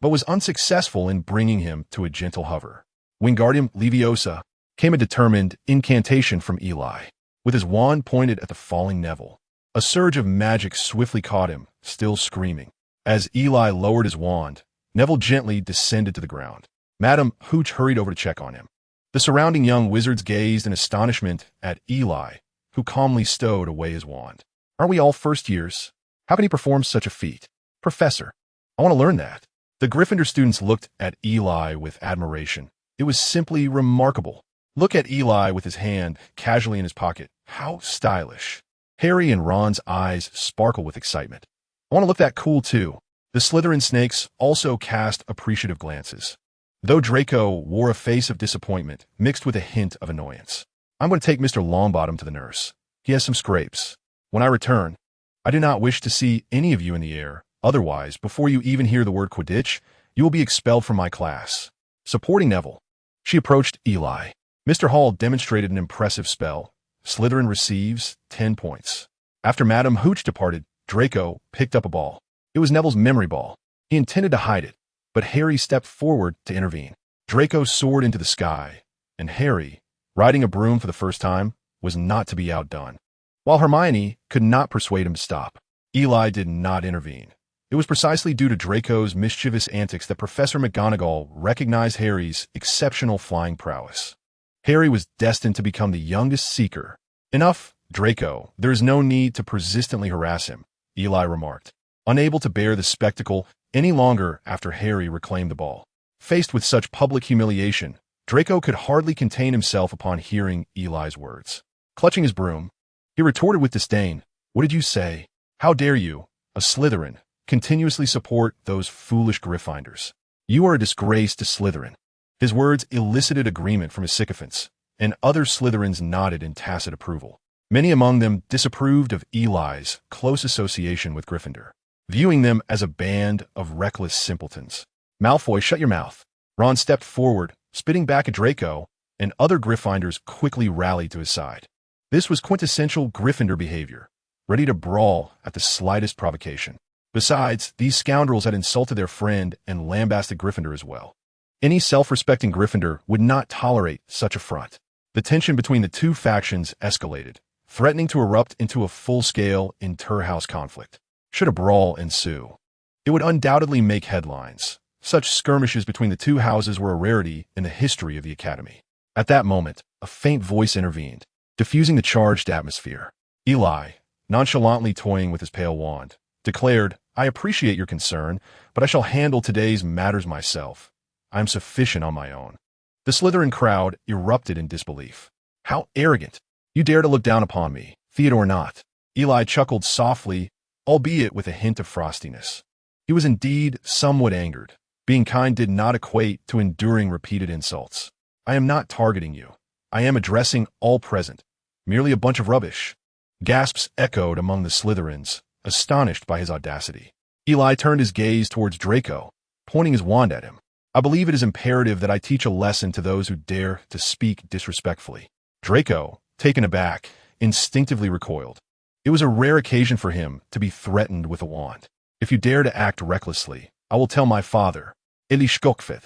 but was unsuccessful in bringing him to a gentle hover. Wingardium Leviosa came a determined incantation from Eli, with his wand pointed at the falling Neville. A surge of magic swiftly caught him, still screaming. As Eli lowered his wand, Neville gently descended to the ground. Madam Hooch hurried over to check on him. The surrounding young wizards gazed in astonishment at Eli, who calmly stowed away his wand. Aren't we all first years? How can he perform such a feat? Professor, I want to learn that. The Gryffindor students looked at Eli with admiration. It was simply remarkable. Look at Eli with his hand casually in his pocket. How stylish. Harry and Ron's eyes sparkled with excitement. I want to look that cool too. The Slytherin snakes also cast appreciative glances, though Draco wore a face of disappointment mixed with a hint of annoyance. I'm going to take Mr. Longbottom to the nurse. He has some scrapes. When I return, I do not wish to see any of you in the air. Otherwise, before you even hear the word Quidditch, you will be expelled from my class. Supporting Neville, she approached Eli. Mr. Hall demonstrated an impressive spell. Slytherin receives 10 points. After Madam Hooch departed, Draco picked up a ball. It was Neville's memory ball. He intended to hide it, but Harry stepped forward to intervene. Draco soared into the sky, and Harry, riding a broom for the first time, was not to be outdone. While Hermione could not persuade him to stop, Eli did not intervene. It was precisely due to Draco's mischievous antics that Professor McGonagall recognized Harry's exceptional flying prowess. Harry was destined to become the youngest Seeker. Enough, Draco. There is no need to persistently harass him, Eli remarked, unable to bear the spectacle any longer after Harry reclaimed the ball. Faced with such public humiliation, Draco could hardly contain himself upon hearing Eli's words. Clutching his broom, he retorted with disdain, "What did you say? How dare you, a Slytherin, continuously support those foolish Gryffindors? You are a disgrace to Slytherin." His words elicited agreement from his sycophants, and other Slytherins nodded in tacit approval. Many among them disapproved of Eli's close association with Gryffindor, viewing them as a band of reckless simpletons. Malfoy, shut your mouth. Ron stepped forward, spitting back at Draco, and other Gryffindors quickly rallied to his side. This was quintessential Gryffindor behavior, ready to brawl at the slightest provocation. Besides, these scoundrels had insulted their friend and lambasted Gryffindor as well. Any self-respecting Gryffindor would not tolerate such affront. The tension between the two factions escalated, threatening to erupt into a full-scale inter-house conflict. Should a brawl ensue, it would undoubtedly make headlines. Such skirmishes between the two houses were a rarity in the history of the Academy. At that moment, a faint voice intervened, diffusing the charged atmosphere. Eli, nonchalantly toying with his pale wand, declared, "I appreciate your concern, but I shall handle today's matters myself. I am sufficient on my own." The Slytherin crowd erupted in disbelief. "How arrogant! You dare to look down upon me, Theodore not." Eli chuckled softly, albeit with a hint of frostiness. He was indeed somewhat angered. Being kind did not equate to enduring repeated insults. "I am not targeting you. I am addressing all present. Merely a bunch of rubbish." Gasps echoed among the Slytherins, astonished by his audacity. Eli turned his gaze towards Draco, pointing his wand at him. "I believe it is imperative that I teach a lesson to those who dare to speak disrespectfully." Draco, taken aback, instinctively recoiled. It was a rare occasion for him to be threatened with a wand. "If you dare to act recklessly, I will tell my father, Elishkokfith.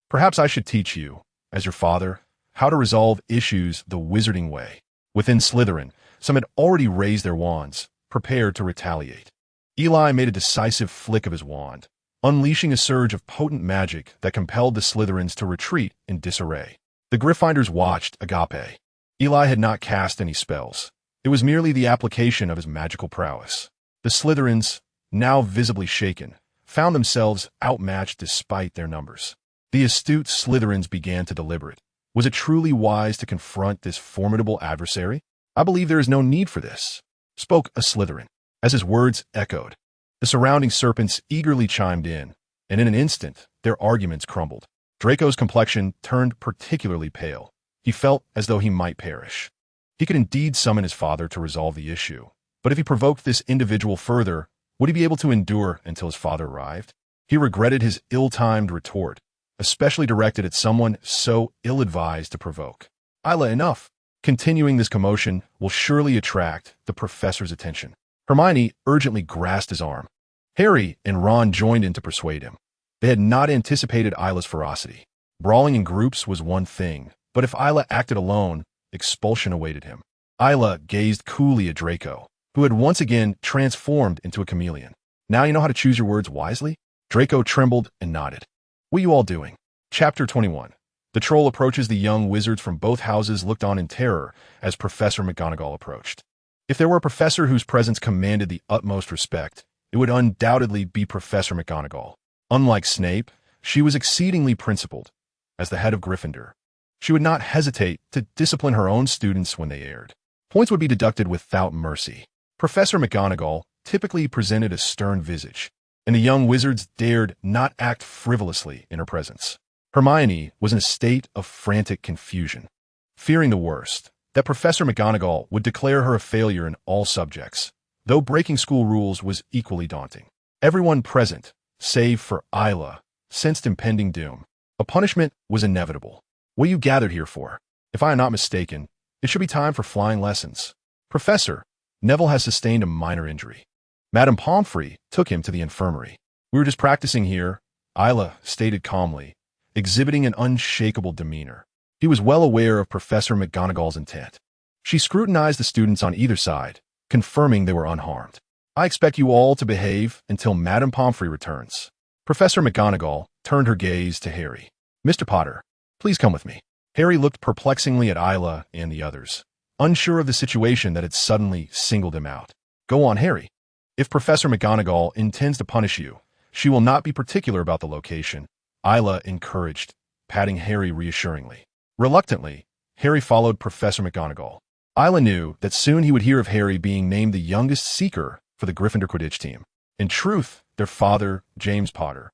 Perhaps I should teach you, as your father, how to resolve issues the wizarding way." Within Slytherin, some had already raised their wands, prepared to retaliate. Eli made a decisive flick of his wand, unleashing a surge of potent magic that compelled the Slytherins to retreat in disarray. The Gryffindors watched agape. Eli had not cast any spells. It was merely the application of his magical prowess. The Slytherins, now visibly shaken, found themselves outmatched despite their numbers. The astute Slytherins began to deliberate. Was it truly wise to confront this formidable adversary? "I believe there is no need for this," spoke a Slytherin. As his words echoed, the surrounding serpents eagerly chimed in, and in an instant, their arguments crumbled. Draco's complexion turned particularly pale. He felt as though he might perish. He could indeed summon his father to resolve the issue, but if he provoked this individual further, would he be able to endure until his father arrived? He regretted his ill-timed retort, especially directed at someone so ill-advised to provoke. "Isla, enough. Continuing this commotion will surely attract the professor's attention." Hermione urgently grasped his arm. Harry and Ron joined in to persuade him. They had not anticipated Isla's ferocity. Brawling in groups was one thing, but if Isla acted alone, expulsion awaited him. Isla gazed coolly at Draco, who had once again transformed into a chameleon. "Now you know how to choose your words wisely?" Draco trembled and nodded. "What are you all doing?" Chapter 21. The troll approaches. The young wizards from both houses looked on in terror as Professor McGonagall approached. If there were a professor whose presence commanded the utmost respect, it would undoubtedly be Professor McGonagall. Unlike Snape, she was exceedingly principled. As the head of Gryffindor, she would not hesitate to discipline her own students when they erred. Points would be deducted without mercy. Professor McGonagall typically presented a stern visage, and the young wizards dared not act frivolously in her presence. Hermione was in a state of frantic confusion, fearing the worst, that Professor McGonagall would declare her a failure in all subjects, though breaking school rules was equally daunting. Everyone present, save for Isla, sensed impending doom. A punishment was inevitable. "What are you gathered here for? If I am not mistaken, it should be time for flying lessons." "Professor, Neville has sustained a minor injury. Madame Pomfrey took him to the infirmary." "We were just practicing here," Isla stated calmly, exhibiting an unshakable demeanor. He was well aware of Professor McGonagall's intent. She scrutinized the students on either side, confirming they were unharmed. "I expect you all to behave until Madame Pomfrey returns." Professor McGonagall turned her gaze to Harry. "Mr. Potter, please come with me." Harry looked perplexingly at Isla and the others, unsure of the situation that had suddenly singled him out. "Go on, Harry. If Professor McGonagall intends to punish you, she will not be particular about the location," Isla encouraged, patting Harry reassuringly. Reluctantly, Harry followed Professor McGonagall. Isla knew that soon he would hear of Harry being named the youngest seeker for the Gryffindor Quidditch team. In truth, their father, James Potter,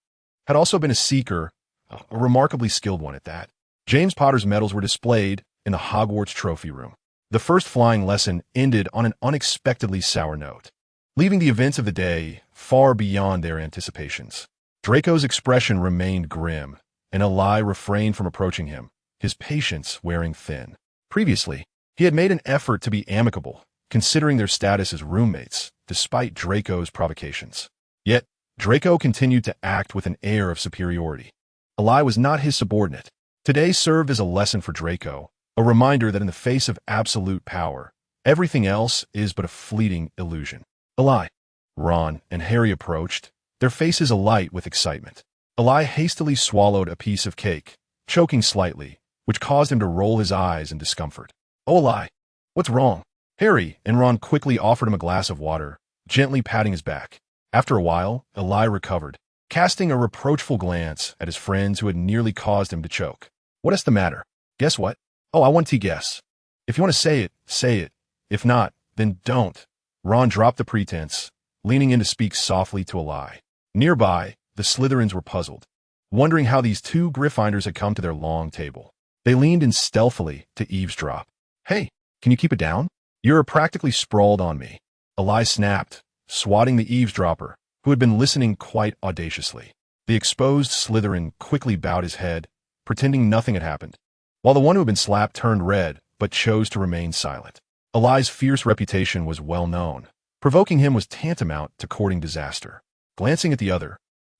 had also been a seeker, a remarkably skilled one at that. James Potter's medals were displayed in the Hogwarts trophy room. The first flying lesson ended on an unexpectedly sour note, leaving the events of the day far beyond their anticipations. Draco's expression remained grim, and Eli refrained from approaching him, his patience wearing thin. Previously, he had made an effort to be amicable, considering their status as roommates, despite Draco's provocations. Yet, Draco continued to act with an air of superiority. Eli was not his subordinate. Today served as a lesson for Draco, a reminder that in the face of absolute power, everything else is but a fleeting illusion. Eli, Ron, and Harry approached, their faces alight with excitement. Eli hastily swallowed a piece of cake, choking slightly, which caused him to roll his eyes in discomfort. "Oh, Eli, what's wrong?" Harry and Ron quickly offered him a glass of water, gently patting his back. After a while, Eli recovered, casting a reproachful glance at his friends who had nearly caused him to choke. "What's the matter? Guess what?" "Oh, I want to guess. If you want to say it, say it. If not, then don't." Ron dropped the pretense, leaning in to speak softly to Eli. Nearby, the Slytherins were puzzled, wondering how these two Gryffindors had come to their long table. They leaned in stealthily to eavesdrop. "Hey, can you keep it down? You're practically sprawled on me." Eli snapped, swatting the eavesdropper, who had been listening quite audaciously. The exposed Slytherin quickly bowed his head, pretending nothing had happened, while the one who had been slapped turned red but chose to remain silent. Eli's fierce reputation was well known. Provoking him was tantamount to courting disaster. Glancing at the other,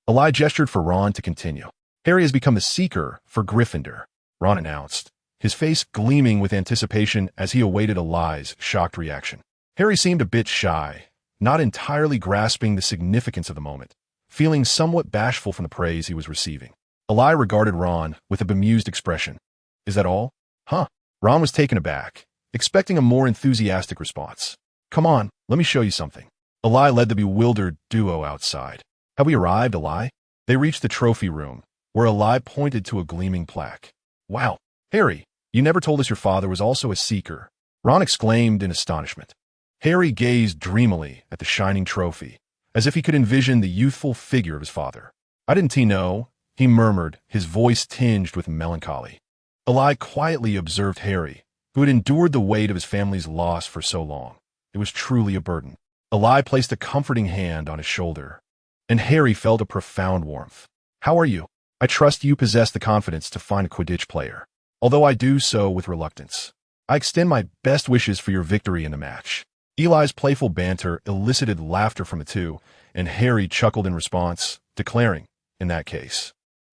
Eli gestured for Ron to continue. "Harry has become the Seeker for Gryffindor," Ron announced, his face gleaming with anticipation as he awaited Eli's shocked reaction. Harry seemed a bit shy, not entirely grasping the significance of the moment, feeling somewhat bashful from the praise he was receiving. Eli regarded Ron with a bemused expression. "Is that all?" "Huh." Ron was taken aback, expecting a more enthusiastic response. "Come on, let me show you something." Eli led the bewildered duo outside. "Have we arrived, Eli?" They reached the trophy room, where Eli pointed to a gleaming plaque. "Wow, Harry, you never told us your father was also a Seeker," Ron exclaimed in astonishment. Harry gazed dreamily at the shining trophy, as if he could envision the youthful figure of his father. "I didn't know," he murmured, his voice tinged with melancholy. Eli quietly observed Harry, who had endured the weight of his family's loss for so long. It was truly a burden. Eli placed a comforting hand on his shoulder, and Harry felt a profound warmth. "How are you? I trust you possess the confidence to find a Quidditch player, although I do so with reluctance. I extend my best wishes for your victory in the match." Eli's playful banter elicited laughter from the two, and Harry chuckled in response, declaring, "In that case,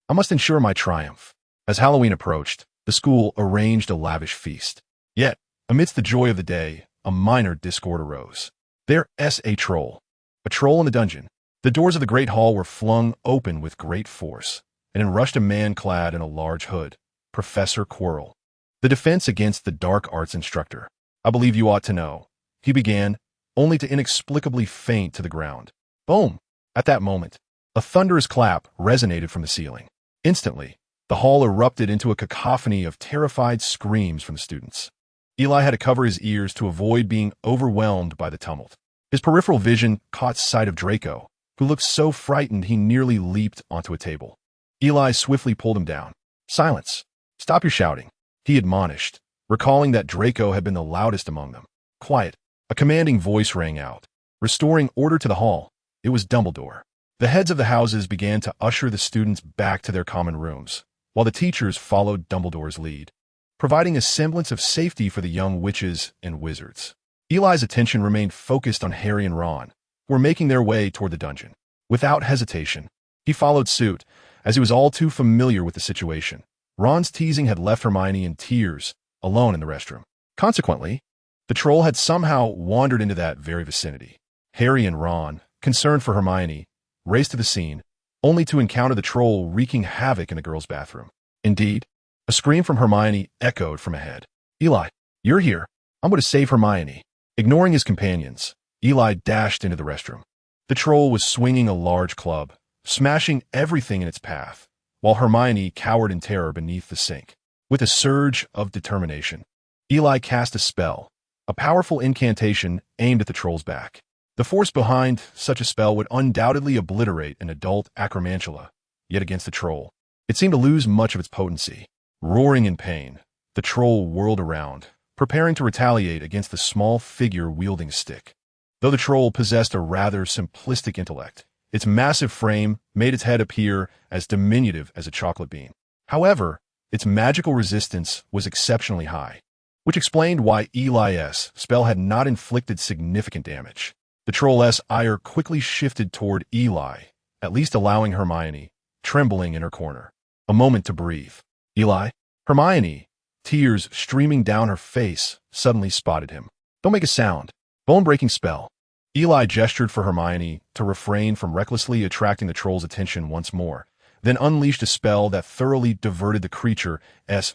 I must ensure my triumph." As Halloween approached, the school arranged a lavish feast. Yet, amidst the joy of the day, a minor discord arose. There's a troll in the dungeon. The doors of the Great Hall were flung open with great force, and in rushed a man clad in a large hood, Professor Quirrell, the defense against the dark arts instructor. "I believe you ought to know," he began, only to inexplicably faint to the ground. Boom! At that moment, a thunderous clap resonated from the ceiling. Instantly, the hall erupted into a cacophony of terrified screams from the students. Eli had to cover his ears to avoid being overwhelmed by the tumult. His peripheral vision caught sight of Draco, who looked so frightened he nearly leaped onto a table. Eli swiftly pulled him down. "Silence! Stop your shouting," he admonished, recalling that Draco had been the loudest among them. "Quiet!" A commanding voice rang out, restoring order to the hall. It was Dumbledore. The heads of the houses began to usher the students back to their common rooms, while the teachers followed Dumbledore's lead, providing a semblance of safety for the young witches and wizards. Eli's attention remained focused on Harry and Ron, who were making their way toward the dungeon. Without hesitation, he followed suit, as he was all too familiar with the situation. Ron's teasing had left Hermione in tears, alone in the restroom. Consequently, the troll had somehow wandered into that very vicinity. Harry and Ron, concerned for Hermione, raced to the scene, only to encounter the troll wreaking havoc in the girls' bathroom. Indeed, a scream from Hermione echoed from ahead. "Eli, you're here. I'm going to save Hermione." Ignoring his companions, Eli dashed into the restroom. The troll was swinging a large club, smashing everything in its path, while Hermione cowered in terror beneath the sink. With a surge of determination, Eli cast a spell, a powerful incantation aimed at the troll's back. The force behind such a spell would undoubtedly obliterate an adult acromantula, yet against the troll, it seemed to lose much of its potency. Roaring in pain, the troll whirled around, preparing to retaliate against the small figure wielding a stick. Though the troll possessed a rather simplistic intellect, Its massive frame made its head appear as diminutive as a chocolate bean. However, its magical resistance was exceptionally high, which explained why Eli's spell had not inflicted significant damage. The troll's ire quickly shifted toward Eli, at least allowing Hermione, trembling in her corner, a moment to breathe. Eli? Hermione, tears streaming down her face, suddenly spotted him. Don't make a sound. Bone-breaking spell. Eli gestured for Hermione to refrain from recklessly attracting the troll's attention once more, then unleashed a spell that thoroughly diverted the creature's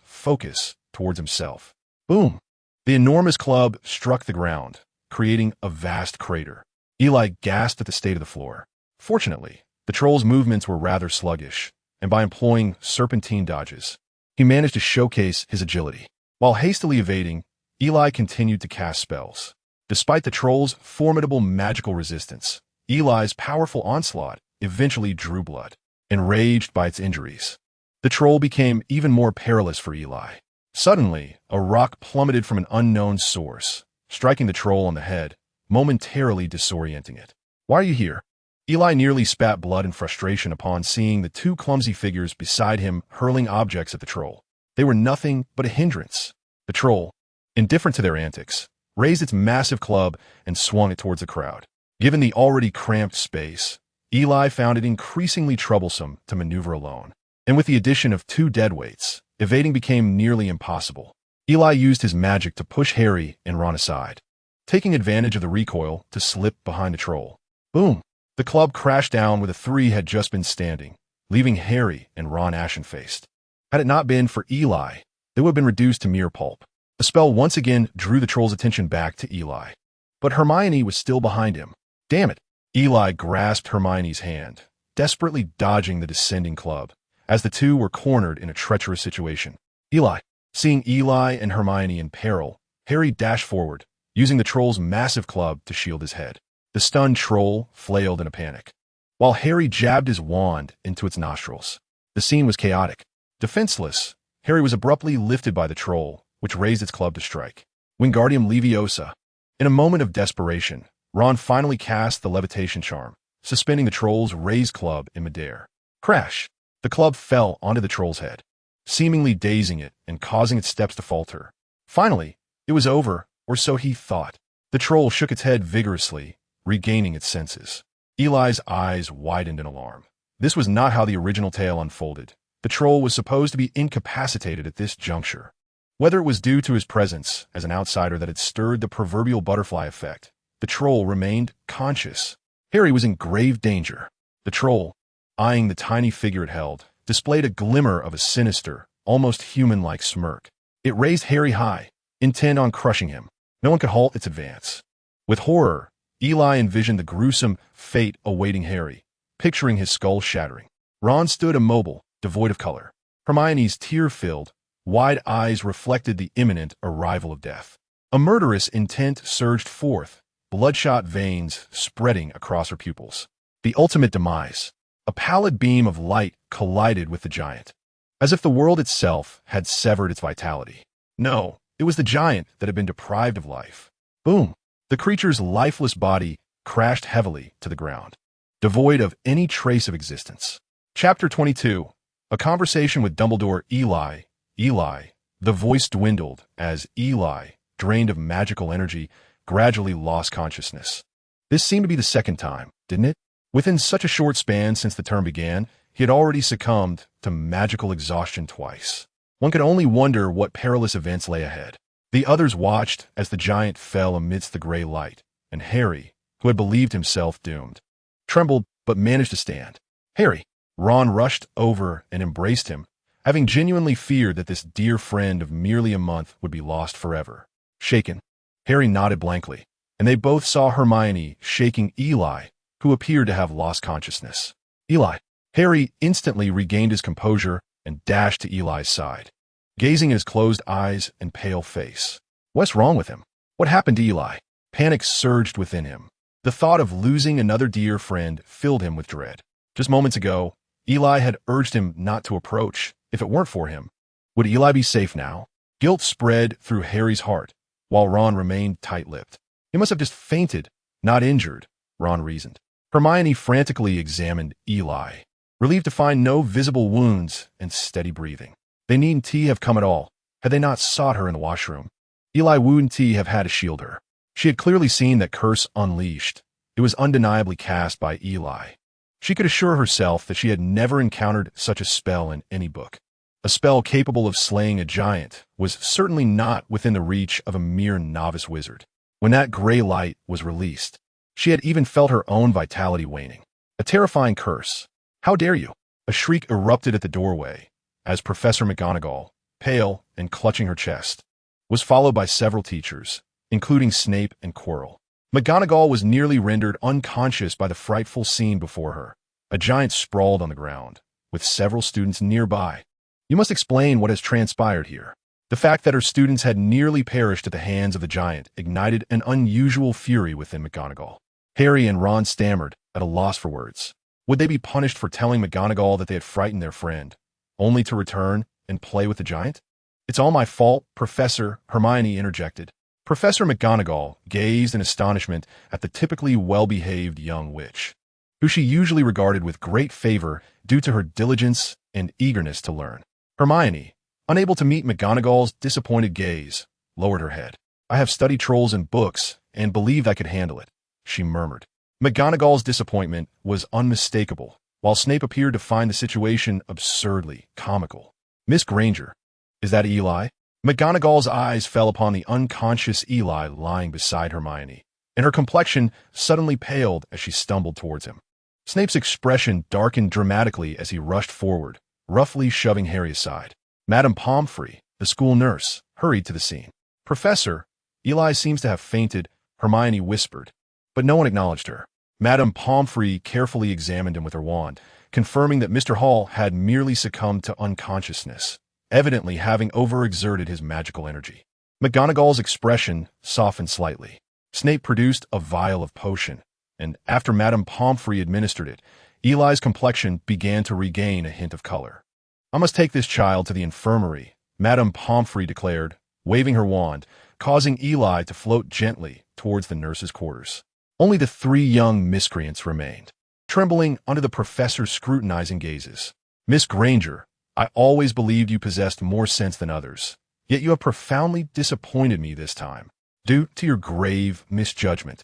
focus towards himself. Boom! The enormous club struck the ground, creating a vast crater. Eli gasped at the state of the floor. Fortunately, the troll's movements were rather sluggish, and by employing serpentine dodges, he managed to showcase his agility. While hastily evading, Eli continued to cast spells. Despite the troll's formidable magical resistance, Eli's powerful onslaught eventually drew blood. Enraged by its injuries, the troll became even more perilous for Eli. Suddenly, a rock plummeted from an unknown source, striking the troll on the head, momentarily disorienting it. Why are you here? Eli nearly spat blood in frustration upon seeing the two clumsy figures beside him hurling objects at the troll. They were nothing but a hindrance. The troll, indifferent to their antics, raised its massive club and swung it towards the crowd. Given the already cramped space, Eli found it increasingly troublesome to maneuver alone. And with the addition of two deadweights, evading became nearly impossible. Eli used his magic to push Harry and Ron aside, taking advantage of the recoil to slip behind the troll. Boom! The club crashed down where the three had just been standing, leaving Harry and Ron ashen-faced. Had it not been for Eli, they would have been reduced to mere pulp. The spell once again drew the troll's attention back to Eli. But Hermione was still behind him. Damn it! Eli grasped Hermione's hand, desperately dodging the descending club, as the two were cornered in a treacherous situation. Eli. Seeing Eli and Hermione in peril, Harry dashed forward, using the troll's massive club to shield his head. The stunned troll flailed in a panic, while Harry jabbed his wand into its nostrils. The scene was chaotic. Defenseless, Harry was abruptly lifted by the troll, which raised its club to strike. Wingardium Leviosa. In a moment of desperation, Ron finally cast the levitation charm, suspending the troll's raised club in midair. Crash! The club fell onto the troll's head, seemingly dazing it and causing its steps to falter. Finally, it was over, or so he thought. The troll shook its head vigorously, regaining its senses. Eli's eyes widened in alarm. This was not how the original tale unfolded. The troll was supposed to be incapacitated at this juncture. Whether it was due to his presence as an outsider that had stirred the proverbial butterfly effect, the troll remained conscious. Harry was in grave danger. The troll, eyeing the tiny figure it held, displayed a glimmer of a sinister, almost human-like smirk. It raised Harry high, intent on crushing him. No one could halt its advance. With horror, Eli envisioned the gruesome fate awaiting Harry, picturing his skull shattering. Ron stood immobile, devoid of color. Hermione's tear-filled, wide eyes reflected the imminent arrival of death. A murderous intent surged forth, bloodshot veins spreading across her pupils. The ultimate demise. A pallid beam of light collided with the giant, as if the world itself had severed its vitality. No, it was the giant that had been deprived of life. Boom! The creature's lifeless body crashed heavily to the ground, devoid of any trace of existence. Chapter 22. A conversation with Dumbledore. Eli. The voice dwindled as Eli, drained of magical energy, gradually lost consciousness. This seemed to be the second time, didn't it? Within such a short span since the term began, he had already succumbed to magical exhaustion twice. One could only wonder what perilous events lay ahead. The others watched as the giant fell amidst the gray light, and Harry, who had believed himself doomed, trembled but managed to stand. Harry! Ron rushed over and embraced him, having genuinely feared that this dear friend of merely a month would be lost forever. Shaken, Harry nodded blankly, and they both saw Hermione shaking Eli, who appeared to have lost consciousness. Eli. Harry instantly regained his composure and dashed to Eli's side, gazing at his closed eyes and pale face. What's wrong with him? What happened to Eli? Panic surged within him. The thought of losing another dear friend filled him with dread. Just moments ago, Eli had urged him not to approach. If it weren't for him, would Eli be safe now? Guilt spread through Harry's heart, while Ron remained tight-lipped. He must have just fainted, not injured, Ron reasoned. Hermione frantically examined Eli, relieved to find no visible wounds and steady breathing. They needn't have come at all, had they not sought her in the washroom. Eli wouldn't have had to shield her. She had clearly seen that curse unleashed. It was undeniably cast by Eli. She could assure herself that she had never encountered such a spell in any book. A spell capable of slaying a giant was certainly not within the reach of a mere novice wizard. When that gray light was released, she had even felt her own vitality waning. A terrifying curse. How dare you? A shriek erupted at the doorway as Professor McGonagall, pale and clutching her chest, was followed by several teachers, including Snape and Quirrell. McGonagall was nearly rendered unconscious by the frightful scene before her. A giant sprawled on the ground, with several students nearby. You must explain what has transpired here. The fact that her students had nearly perished at the hands of the giant ignited an unusual fury within McGonagall. Harry and Ron stammered, at a loss for words. Would they be punished for telling McGonagall that they had frightened their friend, only to return and play with the giant? It's all my fault, Professor, Hermione interjected. Professor McGonagall gazed in astonishment at the typically well-behaved young witch, who she usually regarded with great favor due to her diligence and eagerness to learn. Hermione, unable to meet McGonagall's disappointed gaze, lowered her head. I have studied trolls in books and believed I could handle it, she murmured. McGonagall's disappointment was unmistakable, while Snape appeared to find the situation absurdly comical. Miss Granger, is that Eli? McGonagall's eyes fell upon the unconscious Eli lying beside Hermione, and her complexion suddenly paled as she stumbled towards him. Snape's expression darkened dramatically as he rushed forward, roughly shoving Harry aside. Madame Pomfrey, the school nurse, hurried to the scene. Professor, Eli seems to have fainted, Hermione whispered, but no one acknowledged her. Madame Pomfrey carefully examined him with her wand, confirming that Mr. Hall had merely succumbed to unconsciousness, evidently having overexerted his magical energy. McGonagall's expression softened slightly. Snape produced a vial of potion, and after Madame Pomfrey administered it, Eli's complexion began to regain a hint of color. I must take this child to the infirmary, Madame Pomfrey declared, waving her wand, causing Eli to float gently towards the nurse's quarters. Only the three young miscreants remained, trembling under the professor's scrutinizing gazes. Miss Granger, I always believed you possessed more sense than others, yet you have profoundly disappointed me this time, due to your grave misjudgment.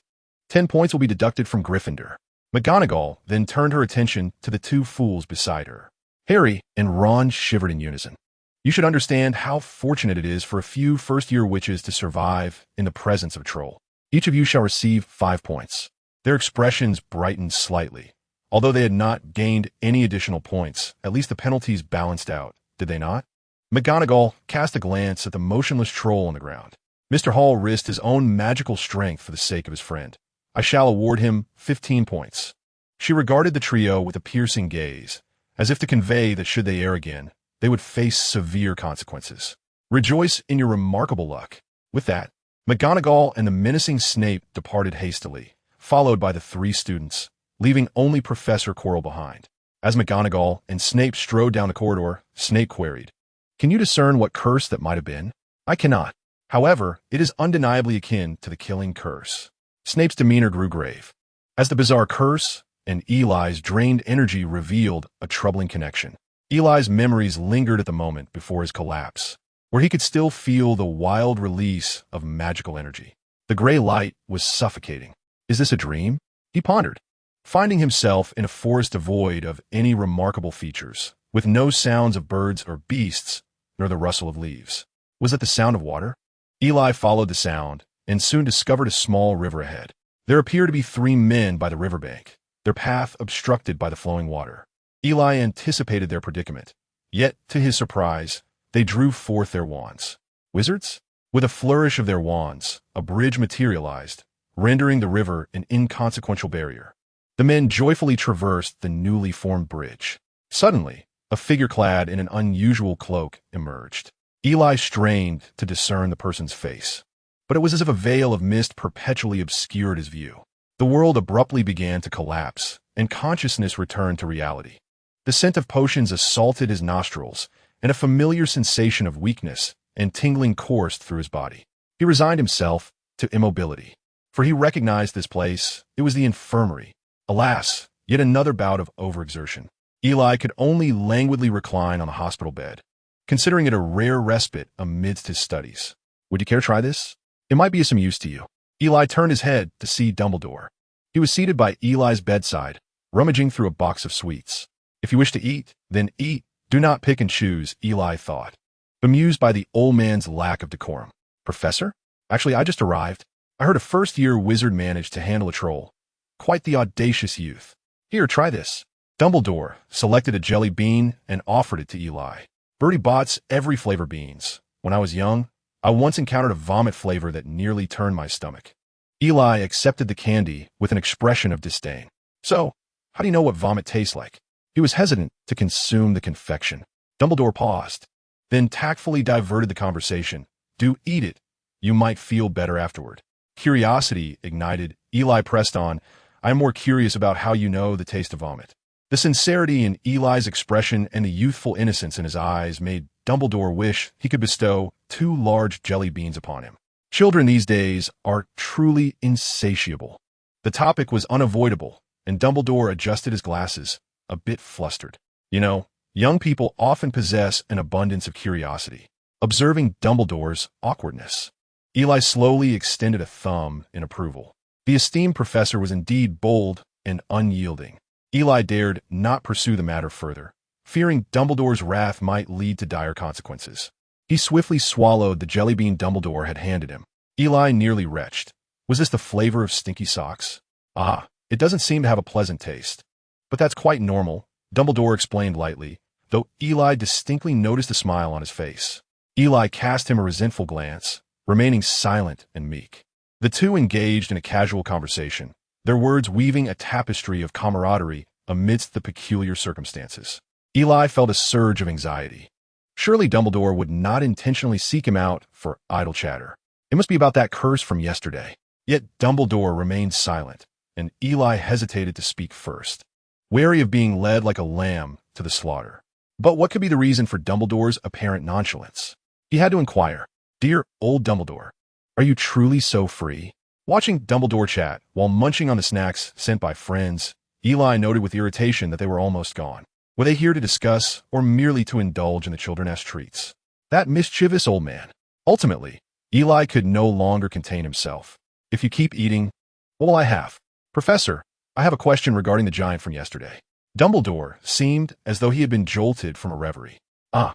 10 points will be deducted from Gryffindor. McGonagall then turned her attention to the two fools beside her. Harry and Ron shivered in unison. You should understand how fortunate it is for a few first-year witches to survive in the presence of a troll. Each of you shall receive 5 points. Their expressions brightened slightly. Although they had not gained any additional points, at least the penalties balanced out, did they not? McGonagall cast a glance at the motionless troll on the ground. Mr. Hall risked his own magical strength for the sake of his friend. I shall award him 15 points. She regarded the trio with a piercing gaze, as if to convey that should they err again, they would face severe consequences. Rejoice in your remarkable luck. With that, McGonagall and the menacing Snape departed hastily, followed by the 3 students, leaving only Professor Quirrell behind. As McGonagall and Snape strode down the corridor, Snape queried, Can you discern what curse that might have been? I cannot. However, it is undeniably akin to the killing curse. Snape's demeanor grew grave, as the bizarre curse and Eli's drained energy revealed a troubling connection. Eli's memories lingered at the moment before his collapse, where he could still feel the wild release of magical energy. The gray light was suffocating. Is this a dream? He pondered, finding himself in a forest devoid of any remarkable features, with no sounds of birds or beasts, nor the rustle of leaves. Was it the sound of water? Eli followed the sound, and soon discovered a small river ahead. There appeared to be 3 men by the riverbank, their path obstructed by the flowing water. Eli anticipated their predicament, yet, to his surprise, they drew forth their wands. Wizards? With a flourish of their wands, a bridge materialized, rendering the river an inconsequential barrier. The men joyfully traversed the newly formed bridge. Suddenly, a figure clad in an unusual cloak emerged. Eli strained to discern the person's face, but it was as if a veil of mist perpetually obscured his view. The world abruptly began to collapse, and consciousness returned to reality. The scent of potions assaulted his nostrils, and a familiar sensation of weakness and tingling coursed through his body. He resigned himself to immobility, for he recognized this place. It was the infirmary, Alas, yet another bout of overexertion. Eli could only languidly recline on the hospital bed, considering it a rare respite amidst his studies. Would you care to try this? It might be of some use to you. Eli turned his head to see Dumbledore. He was seated by Eli's bedside, rummaging through a box of sweets. If you wish to eat, then eat. Do not pick and choose, Eli thought, bemused by the old man's lack of decorum. Professor? Actually, I just arrived. I heard a first-year wizard managed to handle a troll. Quite the audacious youth. Here, try this. Dumbledore selected a jelly bean and offered it to Eli. Bertie Bott's every flavor beans. When I was young, I once encountered a vomit flavor that nearly turned my stomach. Eli accepted the candy with an expression of disdain. So, how do you know what vomit tastes like? He was hesitant to consume the confection. Dumbledore paused, then tactfully diverted the conversation. Do eat it. You might feel better afterward. Curiosity ignited. Eli pressed on. I am more curious about how you know the taste of vomit. The sincerity in Eli's expression and the youthful innocence in his eyes made Dumbledore wish he could bestow 2 large jelly beans upon him. Children these days are truly insatiable. The topic was unavoidable, and Dumbledore adjusted his glasses, a bit flustered. You know, young people often possess an abundance of curiosity. Observing Dumbledore's awkwardness, Eli slowly extended a thumb in approval. The esteemed professor was indeed bold and unyielding. Eli dared not pursue the matter further, fearing Dumbledore's wrath might lead to dire consequences. He swiftly swallowed the jelly bean Dumbledore had handed him. Eli nearly retched. Was this the flavor of stinky socks? Ah, it doesn't seem to have a pleasant taste. But that's quite normal, Dumbledore explained lightly, though Eli distinctly noticed a smile on his face. Eli cast him a resentful glance, remaining silent and meek. The two engaged in a casual conversation, their words weaving a tapestry of camaraderie amidst the peculiar circumstances. Eli felt a surge of anxiety. Surely Dumbledore would not intentionally seek him out for idle chatter. It must be about that curse from yesterday. Yet Dumbledore remained silent, and Eli hesitated to speak first, wary of being led like a lamb to the slaughter. But what could be the reason for Dumbledore's apparent nonchalance? He had to inquire, Dear old Dumbledore, are you truly so free? Watching Dumbledore chat while munching on the snacks sent by friends, Eli noted with irritation that they were almost gone. Were they here to discuss or merely to indulge in the children as treats? That mischievous old man. Ultimately, Eli could no longer contain himself. If you keep eating, what will I have? Professor, I have a question regarding the giant from yesterday. Dumbledore seemed as though he had been jolted from a reverie. I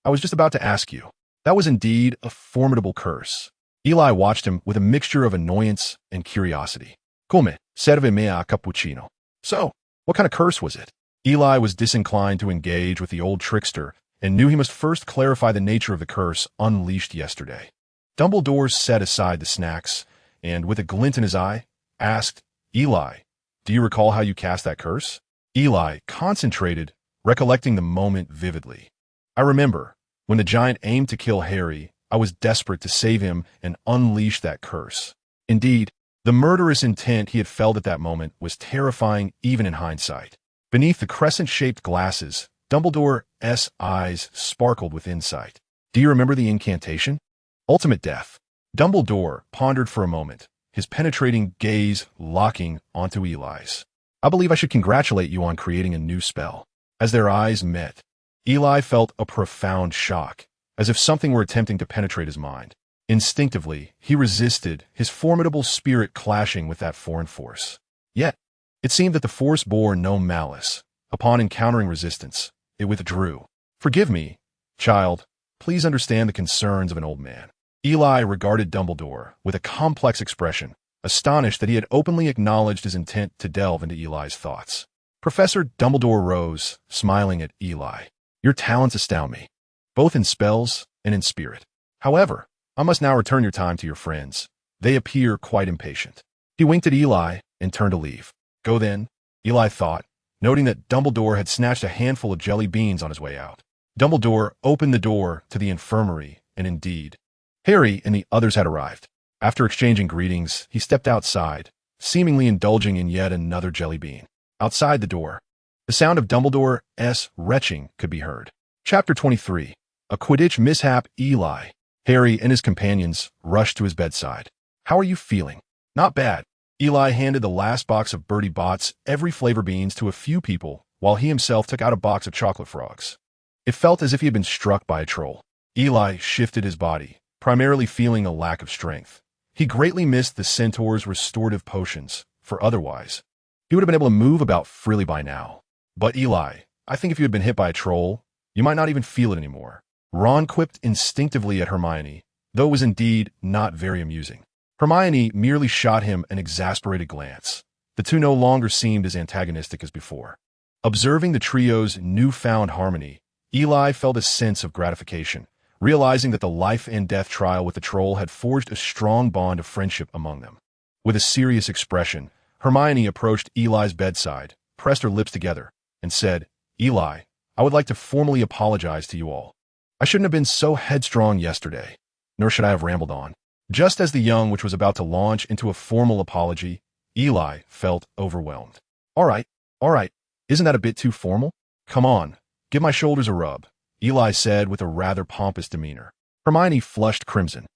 was just about to ask you. That was indeed a formidable curse. Eli watched him with a mixture of annoyance and curiosity. Come serve me a cappuccino. So, what kind of curse was it? Eli was disinclined to engage with the old trickster and knew he must first clarify the nature of the curse unleashed yesterday. Dumbledore set aside the snacks and, with a glint in his eye, asked, Eli, do you recall how you cast that curse? Eli concentrated, recollecting the moment vividly. I remember, when the giant aimed to kill Harry, I was desperate to save him and unleash that curse. Indeed, the murderous intent he had felt at that moment was terrifying even in hindsight. Beneath the crescent-shaped glasses, Dumbledore's eyes sparkled with insight. Do you remember the incantation? Ultimate death. Dumbledore pondered for a moment, his penetrating gaze locking onto Eli's. I believe I should congratulate you on creating a new spell. As their eyes met, Eli felt a profound shock, as if something were attempting to penetrate his mind. Instinctively, he resisted, his formidable spirit clashing with that foreign force. Yet, it seemed that the force bore no malice. Upon encountering resistance, it withdrew. Forgive me, child. Please understand the concerns of an old man. Eli regarded Dumbledore with a complex expression, astonished that he had openly acknowledged his intent to delve into Eli's thoughts. Professor Dumbledore rose, smiling at Eli. Your talents astound me, both in spells and in spirit. However, I must now return your time to your friends. They appear quite impatient. He winked at Eli and turned to leave. Go then, Eli thought, noting that Dumbledore had snatched a handful of jelly beans on his way out. Dumbledore opened the door to the infirmary, and indeed, Harry and the others had arrived. After exchanging greetings, he stepped outside, seemingly indulging in yet another jelly bean. Outside the door, the sound of Dumbledore's retching could be heard. Chapter 23. A Quidditch Mishap. Eli, Harry, and his companions rushed to his bedside. How are you feeling? Not bad. Eli handed the last box of Bertie Bott's every flavor beans to a few people, while he himself took out a box of chocolate frogs. It felt as if he had been struck by a troll. Eli shifted his body, primarily feeling a lack of strength. He greatly missed the centaur's restorative potions, for otherwise, he would have been able to move about freely by now. But Eli, I think if you had been hit by a troll, you might not even feel it anymore. Ron quipped instinctively at Hermione, though it was indeed not very amusing. Hermione merely shot him an exasperated glance. The two no longer seemed as antagonistic as before. Observing the trio's newfound harmony, Eli felt a sense of gratification, realizing that the life and death trial with the troll had forged a strong bond of friendship among them. With a serious expression, Hermione approached Eli's bedside, pressed her lips together, and said, "Eli, I would like to formally apologize to you all. I shouldn't have been so headstrong yesterday, nor should I have rambled on." Just as the young witch was about to launch into a formal apology, Eli felt overwhelmed. All right, isn't that a bit too formal? Come on, give my shoulders a rub," Eli said with a rather pompous demeanor. Hermione flushed crimson,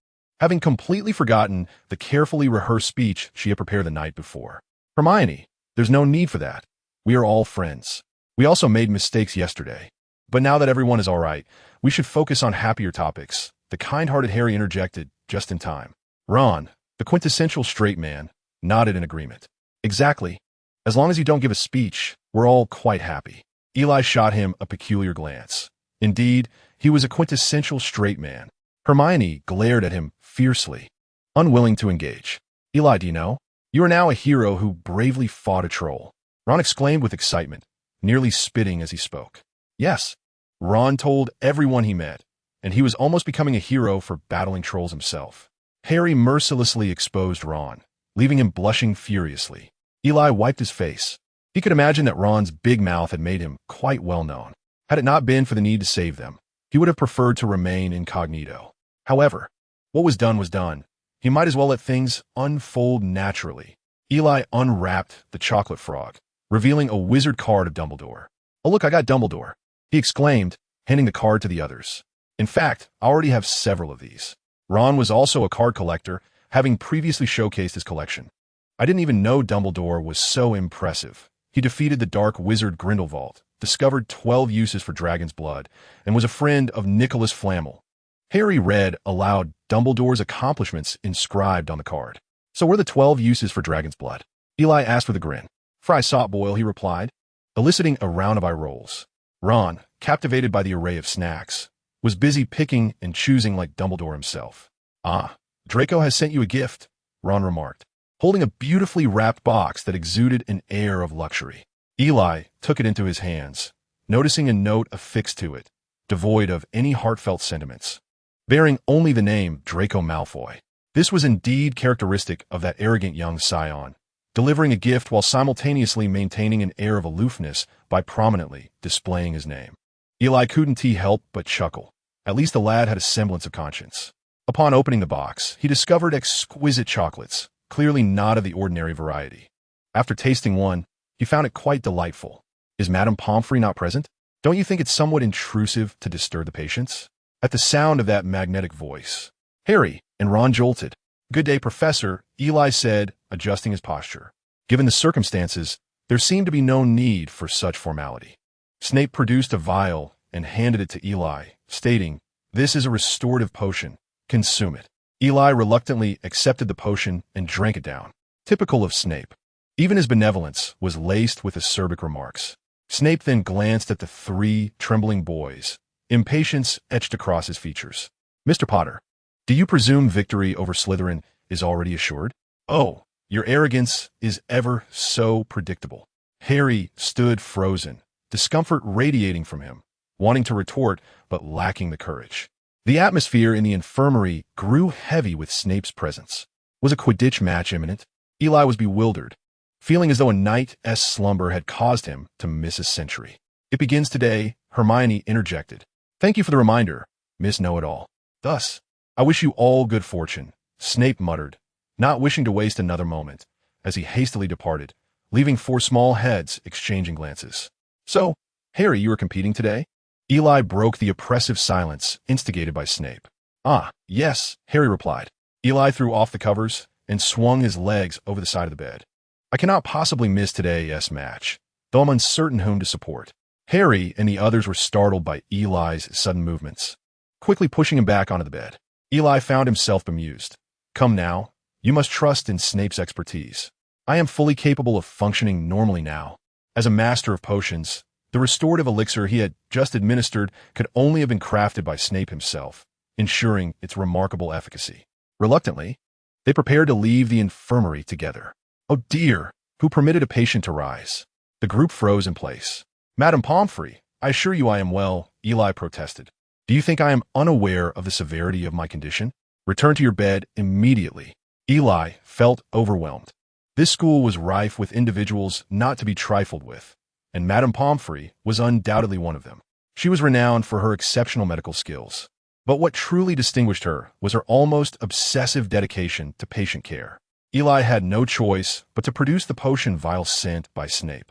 having completely forgotten the carefully rehearsed speech she had prepared the night before. "Hermione, there's no need for that. We are all friends. We also made mistakes yesterday. But now that everyone is all right, we should focus on happier topics," the kind-hearted Harry interjected just in time. Ron, the quintessential straight man, nodded in agreement. "Exactly. As long as you don't give a speech, we're all quite happy." Eli shot him a peculiar glance. Indeed, he was a quintessential straight man. Hermione glared at him fiercely, unwilling to engage. "Eli, do you know? You are now a hero who bravely fought a troll," Ron exclaimed with excitement, nearly spitting as he spoke. Yes, Ron told everyone he met, and he was almost becoming a hero for battling trolls himself. Harry mercilessly exposed Ron, leaving him blushing furiously. Eli wiped his face. He could imagine that Ron's big mouth had made him quite well known. Had it not been for the need to save them, he would have preferred to remain incognito. However, what was done. He might as well let things unfold naturally. Eli unwrapped the chocolate frog, revealing a wizard card of Dumbledore. "Oh look, I got Dumbledore," he exclaimed, handing the card to the others. "In fact, I already have several of these." Ron was also a card collector, having previously showcased his collection. "I didn't even know Dumbledore was so impressive. He defeated the dark wizard Grindelwald, discovered 12 uses for dragon's blood, and was a friend of Nicholas Flamel." Harry read aloud Dumbledore's accomplishments inscribed on the card. "So were the 12 uses for dragon's blood?" Eli asked with a grin. "Fry sot boil," he replied, eliciting a round of eye rolls. Ron, captivated by the array of snacks, was busy picking and choosing like Dumbledore himself. "Ah, Draco has sent you a gift," Ron remarked, holding a beautifully wrapped box that exuded an air of luxury. Eli took it into his hands, noticing a note affixed to it, devoid of any heartfelt sentiments, bearing only the name Draco Malfoy. This was indeed characteristic of that arrogant young scion, delivering a gift while simultaneously maintaining an air of aloofness by prominently displaying his name. Eli couldn't help but chuckle. At least the lad had a semblance of conscience. Upon opening the box, he discovered exquisite chocolates, clearly not of the ordinary variety. After tasting one, he found it quite delightful. "Is Madame Pomfrey not present? Don't you think it's somewhat intrusive to disturb the patients?" At the sound of that magnetic voice, Harry and Ron jolted. "Good day, Professor," Eli said, adjusting his posture. Given the circumstances, there seemed to be no need for such formality. Snape produced a vial and handed it to Eli, stating, "This is a restorative potion. Consume it." Eli reluctantly accepted the potion and drank it down. Typical of Snape. Even his benevolence was laced with acerbic remarks. Snape then glanced at the three trembling boys. Impatience etched across his features. "Mr. Potter, do you presume victory over Slytherin is already assured?" "Oh, your arrogance is ever so predictable." Harry stood frozen, discomfort radiating from him, wanting to retort but lacking the courage. The atmosphere in the infirmary grew heavy with Snape's presence. Was a Quidditch match imminent? Eli was bewildered, feeling as though a night's slumber had caused him to miss a century. "It begins today," Hermione interjected. "Thank you for the reminder, Miss Know-It-All." "Thus, I wish you all good fortune," Snape muttered, not wishing to waste another moment, as he hastily departed, leaving four small heads exchanging glances. "So, Harry, you are competing today?" Eli broke the oppressive silence instigated by Snape. "Ah, yes," Harry replied. Eli threw off the covers, and swung his legs over the side of the bed. I cannot possibly miss today's match, though I'm uncertain whom to support. Harry and the others were startled by Eli's sudden movements, quickly pushing him back onto the bed. Eli found himself bemused. Come now, you must trust in Snape's expertise. I am fully capable of functioning normally now. As a master of potions, the restorative elixir he had just administered could only have been crafted by Snape himself, ensuring its remarkable efficacy. Reluctantly, they prepared to leave the infirmary together. Oh dear, who permitted a patient to rise? The group froze in place. Madame Pomfrey, I assure you I am well, Eli protested. Do you think I am unaware of the severity of my condition? Return to your bed immediately. Eli felt overwhelmed. This school was rife with individuals not to be trifled with, and Madame Pomfrey was undoubtedly one of them. She was renowned for her exceptional medical skills. But what truly distinguished her was her almost obsessive dedication to patient care. Eli had no choice but to produce the potion vial sent by Snape,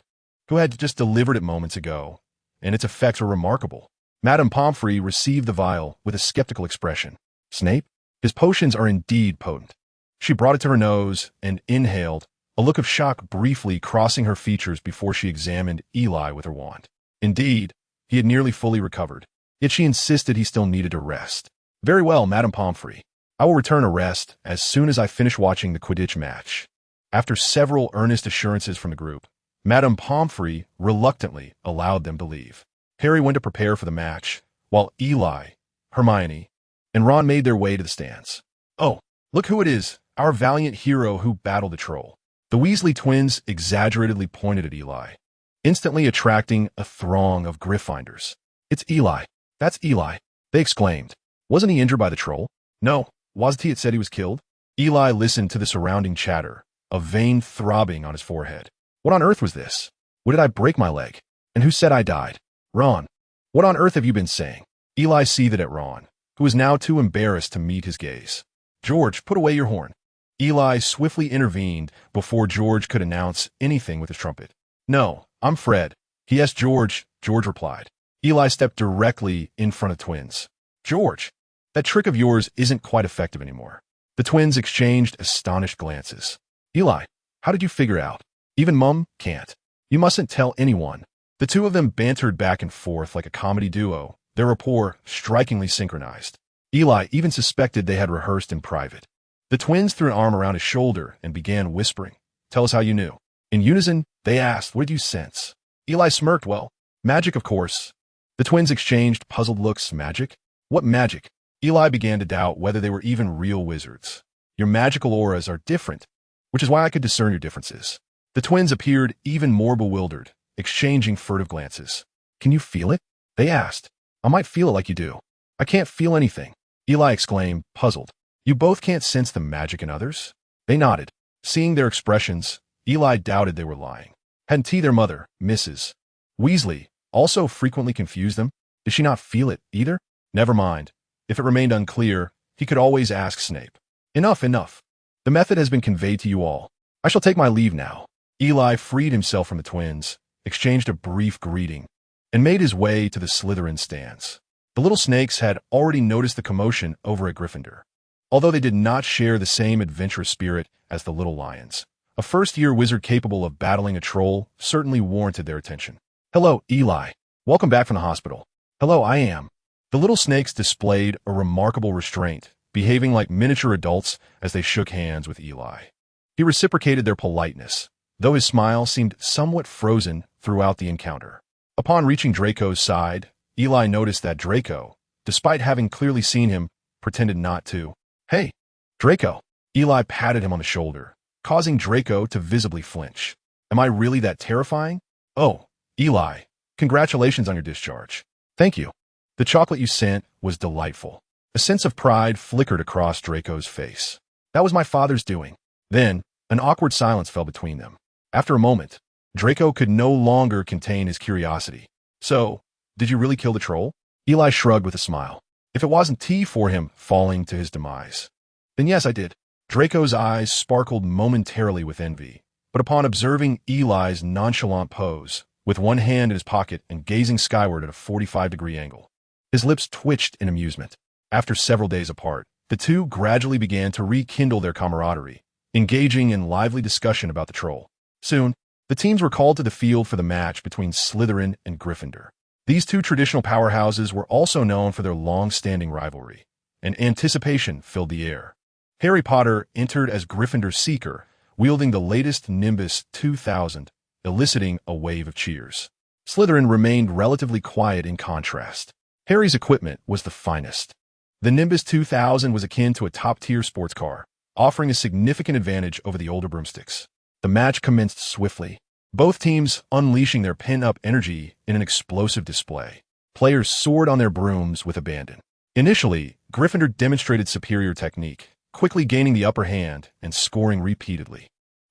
who had just delivered it moments ago, and its effects were remarkable. Madame Pomfrey received the vial with a skeptical expression. Snape? His potions are indeed potent. She brought it to her nose and inhaled, a look of shock briefly crossing her features before she examined Eli with her wand. Indeed, he had nearly fully recovered, yet she insisted he still needed to rest. Very well, Madame Pomfrey. I will return to rest as soon as I finish watching the Quidditch match. After several earnest assurances from the group, Madame Pomfrey reluctantly allowed them to leave. Harry went to prepare for the match, while Eli, Hermione, and Ron made their way to the stands. Oh, look who it is, our valiant hero who battled the troll. The Weasley twins exaggeratedly pointed at Eli, instantly attracting a throng of Gryffindors. It's Eli. That's Eli, they exclaimed. Wasn't he injured by the troll? No. Wasn't he? It said he was killed? Eli listened to the surrounding chatter, a vein throbbing on his forehead. What on earth was this? What did I break my leg? And who said I died? Ron, what on earth have you been saying? Eli seethed at Ron, who was now too embarrassed to meet his gaze. George, put away your horn. Eli swiftly intervened before George could announce anything with his trumpet. No, I'm Fred. Yes, George, George replied. Eli stepped directly in front of twins. George, that trick of yours isn't quite effective anymore. The twins exchanged astonished glances. Eli, how did you figure out? Even Mum can't. You mustn't tell anyone. The two of them bantered back and forth like a comedy duo, their rapport strikingly synchronized. Eli even suspected they had rehearsed in private. The twins threw an arm around his shoulder and began whispering. Tell us how you knew. In unison, they asked, what did you sense? Eli smirked. Well, magic, of course. The twins exchanged puzzled looks. Magic? What magic? Eli began to doubt whether they were even real wizards. Your magical auras are different, which is why I could discern your differences. The twins appeared even more bewildered, exchanging furtive glances. Can you feel it? They asked. I might feel it like you do. I can't feel anything. Eli exclaimed, puzzled. You both can't sense the magic in others? They nodded. Seeing their expressions, Eli doubted they were lying. Hadn't he, their mother, Mrs. Weasley, also frequently confused them? Did she not feel it either? Never mind. If it remained unclear, he could always ask Snape. Enough, enough. The method has been conveyed to you all. I shall take my leave now. Eli freed himself from the twins, exchanged a brief greeting, and made his way to the Slytherin stands. The little snakes had already noticed the commotion over at Gryffindor, although they did not share the same adventurous spirit as the little lions. A first-year wizard capable of battling a troll certainly warranted their attention. Hello, Eli. Welcome back from the hospital. Hello, I am. The little snakes displayed a remarkable restraint, behaving like miniature adults as they shook hands with Eli. He reciprocated their politeness, though his smile seemed somewhat frozen throughout the encounter. Upon reaching Draco's side, Eli noticed that Draco, despite having clearly seen him, pretended not to. Hey, Draco. Eli patted him on the shoulder, causing Draco to visibly flinch. Am I really that terrifying? Oh, Eli, congratulations on your discharge. Thank you. The chocolate you sent was delightful. A sense of pride flickered across Draco's face. That was my father's doing. Then, an awkward silence fell between them. After a moment, Draco could no longer contain his curiosity. So, did you really kill the troll? Eli shrugged with a smile. If it wasn't tea for him falling to his demise. Then yes, I did. Draco's eyes sparkled momentarily with envy, but upon observing Eli's nonchalant pose, with one hand in his pocket and gazing skyward at a 45-degree angle, his lips twitched in amusement. After several days apart, the two gradually began to rekindle their camaraderie, engaging in lively discussion about the troll. Soon, the teams were called to the field for the match between Slytherin and Gryffindor. These two traditional powerhouses were also known for their long-standing rivalry, and anticipation filled the air. Harry Potter entered as Gryffindor's Seeker, wielding the latest Nimbus 2000, eliciting a wave of cheers. Slytherin remained relatively quiet in contrast. Harry's equipment was the finest. The Nimbus 2000 was akin to a top-tier sports car, offering a significant advantage over the older broomsticks. The match commenced swiftly, both teams unleashing their pent-up energy in an explosive display. Players soared on their brooms with abandon. Initially, Gryffindor demonstrated superior technique, quickly gaining the upper hand and scoring repeatedly.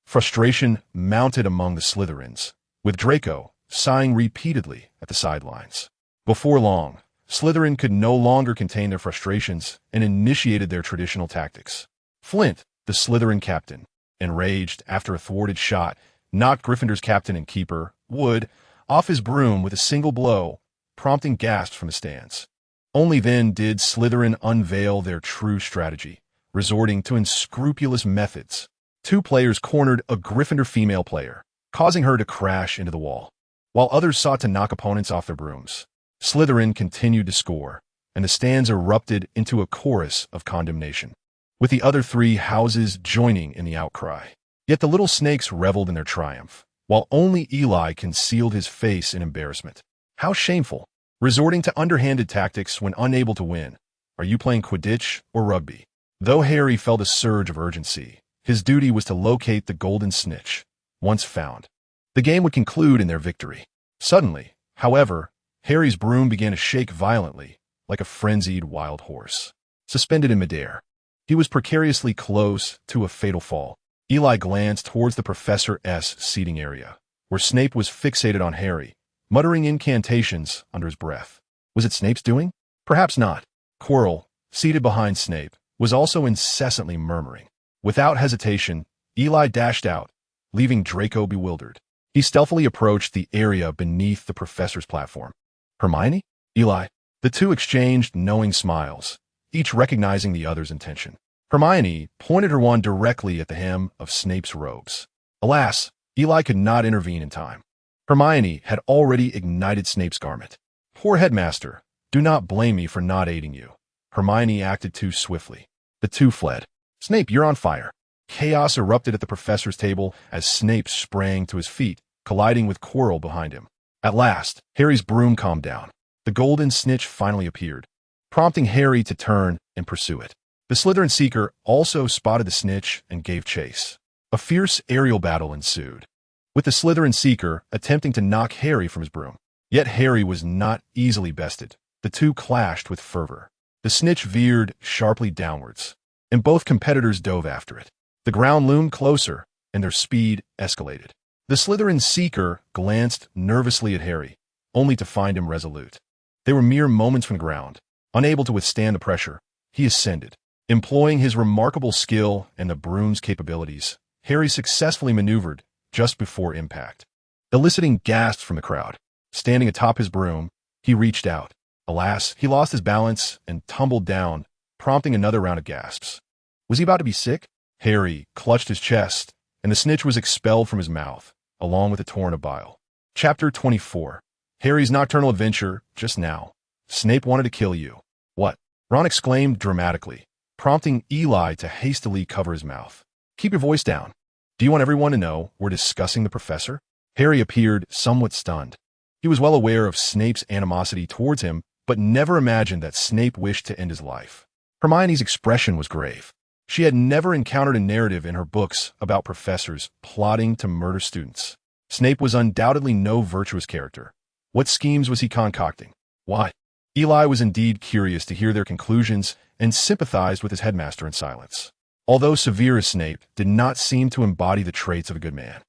Frustration mounted among the Slytherins, with Draco sighing repeatedly at the sidelines. Before long, Slytherin could no longer contain their frustrations and initiated their traditional tactics. Flint, the Slytherin captain, enraged after a thwarted shot, knocked Gryffindor's captain and keeper, Wood, off his broom with a single blow, prompting gasps from the stands. Only then did Slytherin unveil their true strategy, resorting to unscrupulous methods. Two players cornered a Gryffindor female player, causing her to crash into the wall, while others sought to knock opponents off their brooms. Slytherin continued to score, and the stands erupted into a chorus of condemnation, with the other three houses joining in the outcry. Yet the little snakes reveled in their triumph, while only Eli concealed his face in embarrassment. How shameful! Resorting to underhanded tactics when unable to win. Are you playing Quidditch or rugby? Though Harry felt a surge of urgency, his duty was to locate the golden snitch. Once found, the game would conclude in their victory. Suddenly, however, Harry's broom began to shake violently, like a frenzied wild horse. Suspended in midair, he was precariously close to a fatal fall. Eli glanced towards the professor's seating area, where Snape was fixated on Harry, muttering incantations under his breath. Was it Snape's doing? Perhaps not. Quirrell, seated behind Snape, was also incessantly murmuring. Without hesitation, Eli dashed out, leaving Draco bewildered. He stealthily approached the area beneath the professor's platform. Hermione? Eli? The two exchanged knowing smiles, each recognizing the other's intention. Hermione pointed her wand directly at the hem of Snape's robes. Alas, Eli could not intervene in time. Hermione had already ignited Snape's garment. Poor headmaster, do not blame me for not aiding you. Hermione acted too swiftly. The two fled. Snape, you're on fire. Chaos erupted at the professor's table as Snape sprang to his feet, colliding with Quirrell behind him. At last, Harry's broom calmed down. The golden snitch finally appeared, prompting Harry to turn and pursue it. The Slytherin Seeker also spotted the snitch and gave chase. A fierce aerial battle ensued, with the Slytherin Seeker attempting to knock Harry from his broom. Yet Harry was not easily bested. The two clashed with fervor. The snitch veered sharply downwards, and both competitors dove after it. The ground loomed closer, and their speed escalated. The Slytherin Seeker glanced nervously at Harry, only to find him resolute. They were mere moments from the ground. Unable to withstand the pressure, he ascended. Employing his remarkable skill and the broom's capabilities, Harry successfully maneuvered just before impact, eliciting gasps from the crowd. Standing atop his broom, he reached out. Alas, he lost his balance and tumbled down, prompting another round of gasps. Was he about to be sick? Harry clutched his chest, and the snitch was expelled from his mouth, along with a torrent of bile. Chapter 24. Harry's nocturnal adventure, just now. Snape wanted to kill you. What? Ron exclaimed dramatically, prompting Eli to hastily cover his mouth. Keep your voice down. Do you want everyone to know we're discussing the professor? Harry appeared somewhat stunned. He was well aware of Snape's animosity towards him, but never imagined that Snape wished to end his life. Hermione's expression was grave. She had never encountered a narrative in her books about professors plotting to murder students. Snape was undoubtedly no virtuous character. What schemes was he concocting? Why? Eli was indeed curious to hear their conclusions and sympathized with his headmaster in silence. Although severe as Snape did not seem to embody the traits of a good man,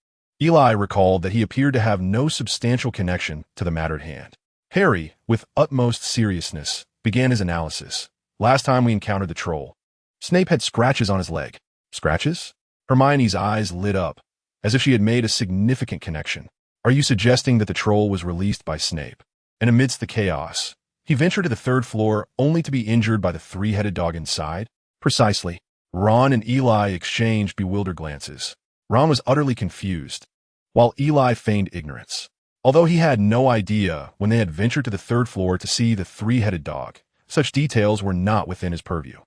Eli recalled that he appeared to have no substantial connection to the matter at hand. Harry, with utmost seriousness, began his analysis. Last time we encountered the troll, Snape had scratches on his leg. Scratches? Hermione's eyes lit up, as if she had made a significant connection. Are you suggesting that the troll was released by Snape? And amidst the chaos, he ventured to the third floor only to be injured by the three-headed dog inside? Precisely. Ron and Eli exchanged bewildered glances. Ron was utterly confused, while Eli feigned ignorance. Although he had no idea when they had ventured to the third floor to see the three-headed dog, such details were not within his purview.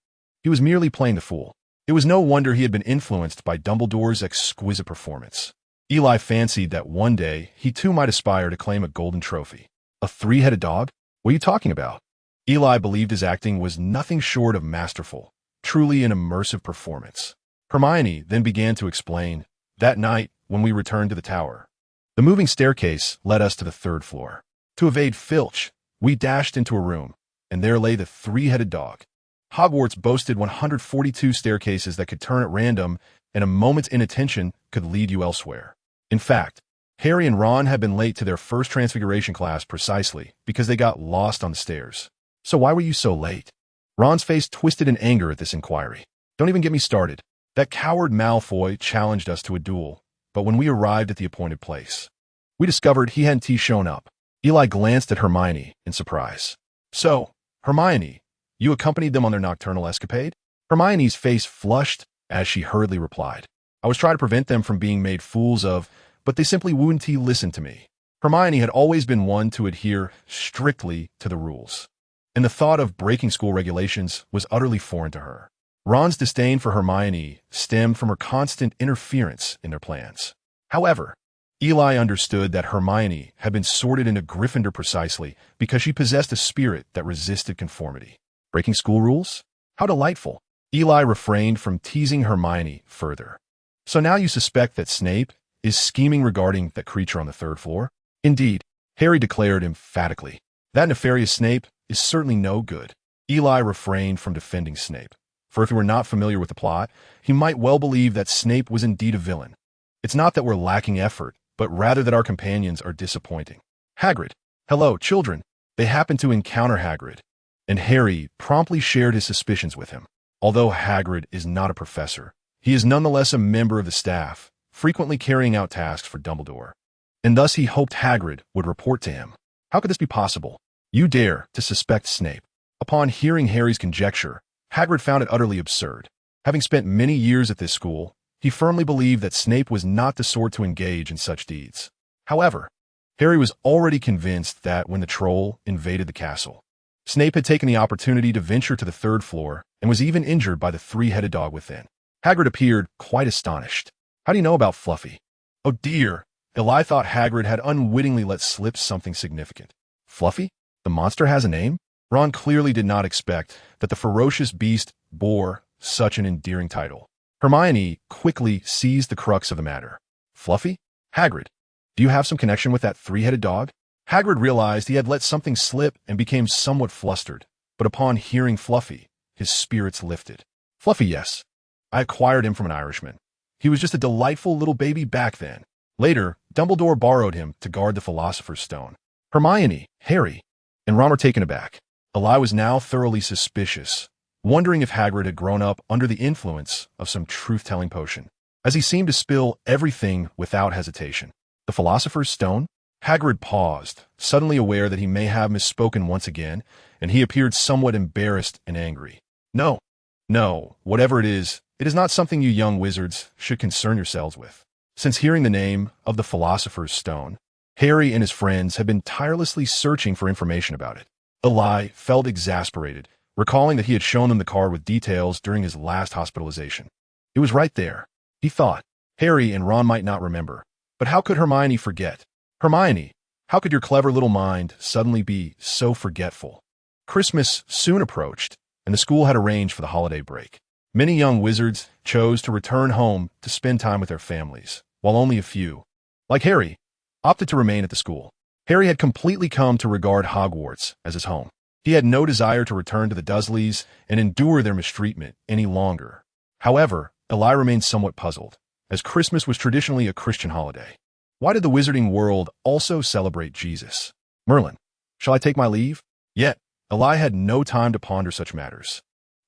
He was merely playing the fool. It was no wonder he had been influenced by Dumbledore's exquisite performance. Eli fancied that one day he too might aspire to claim a golden trophy. A three-headed dog? What are you talking about? Eli believed his acting was nothing short of masterful, truly an immersive performance. Hermione then began to explain, that night, when we returned to the tower, the moving staircase led us to the third floor. To evade Filch, we dashed into a room, and there lay the three-headed dog. Hogwarts boasted 142 staircases that could turn at random, and a moment's inattention could lead you elsewhere. In fact, Harry and Ron had been late to their first Transfiguration class precisely because they got lost on the stairs. So why were you so late? Ron's face twisted in anger at this inquiry. Don't even get me started. That coward Malfoy challenged us to a duel, but when we arrived at the appointed place, we discovered he hadn't shown up. Eli glanced at Hermione in surprise. So, Hermione, you accompanied them on their nocturnal escapade? Hermione's face flushed as she hurriedly replied. I was trying to prevent them from being made fools of, but they simply wouldn't listen to me. Hermione had always been one to adhere strictly to the rules, and the thought of breaking school regulations was utterly foreign to her. Ron's disdain for Hermione stemmed from her constant interference in their plans. However, Eli understood that Hermione had been sorted into Gryffindor precisely because she possessed a spirit that resisted conformity. Breaking school rules? How delightful. Eli refrained from teasing Hermione further. So now you suspect that Snape is scheming regarding that creature on the third floor? Indeed, Harry declared emphatically. That nefarious Snape is certainly no good. Eli refrained from defending Snape, for if he were not familiar with the plot, he might well believe that Snape was indeed a villain. It's not that we're lacking effort, but rather that our companions are disappointing. Hagrid. Hello, children. They happened to encounter Hagrid, and Harry promptly shared his suspicions with him. Although Hagrid is not a professor, he is nonetheless a member of the staff, frequently carrying out tasks for Dumbledore, and thus he hoped Hagrid would report to him. How could this be possible? You dare to suspect Snape. Upon hearing Harry's conjecture, Hagrid found it utterly absurd. Having spent many years at this school, he firmly believed that Snape was not the sort to engage in such deeds. However, Harry was already convinced that when the troll invaded the castle, Snape had taken the opportunity to venture to the third floor and was even injured by the three-headed dog within. Hagrid appeared quite astonished. How do you know about Fluffy? Oh dear, Eli thought Hagrid had unwittingly let slip something significant. Fluffy? The monster has a name? Ron clearly did not expect that the ferocious beast bore such an endearing title. Hermione quickly seized the crux of the matter. Fluffy? Hagrid, do you have some connection with that three-headed dog? Hagrid realized he had let something slip and became somewhat flustered, but upon hearing Fluffy, his spirits lifted. Fluffy, yes. I acquired him from an Irishman. He was just a delightful little baby back then. Later, Dumbledore borrowed him to guard the Philosopher's Stone. Hermione, Harry, and Ron were taken aback. Eli was now thoroughly suspicious, wondering if Hagrid had grown up under the influence of some truth-telling potion, as he seemed to spill everything without hesitation. The Philosopher's Stone? Hagrid paused, suddenly aware that he may have misspoken once again, and he appeared somewhat embarrassed and angry. No, whatever it is not something you young wizards should concern yourselves with. Since hearing the name of the Philosopher's Stone, Harry and his friends had been tirelessly searching for information about it. Eli felt exasperated, recalling that he had shown them the card with details during his last hospitalization. It was right there, he thought. Harry and Ron might not remember, but how could Hermione forget? Hermione, how could your clever little mind suddenly be so forgetful? Christmas soon approached, and the school had arranged for the holiday break. Many young wizards chose to return home to spend time with their families, while only a few, like Harry, opted to remain at the school. Harry had completely come to regard Hogwarts as his home. He had no desire to return to the Dursleys and endure their mistreatment any longer. However, Eli remained somewhat puzzled, as Christmas was traditionally a Christian holiday. Why did the wizarding world also celebrate Jesus? Merlin, shall I take my leave? Yet, Eli had no time to ponder such matters.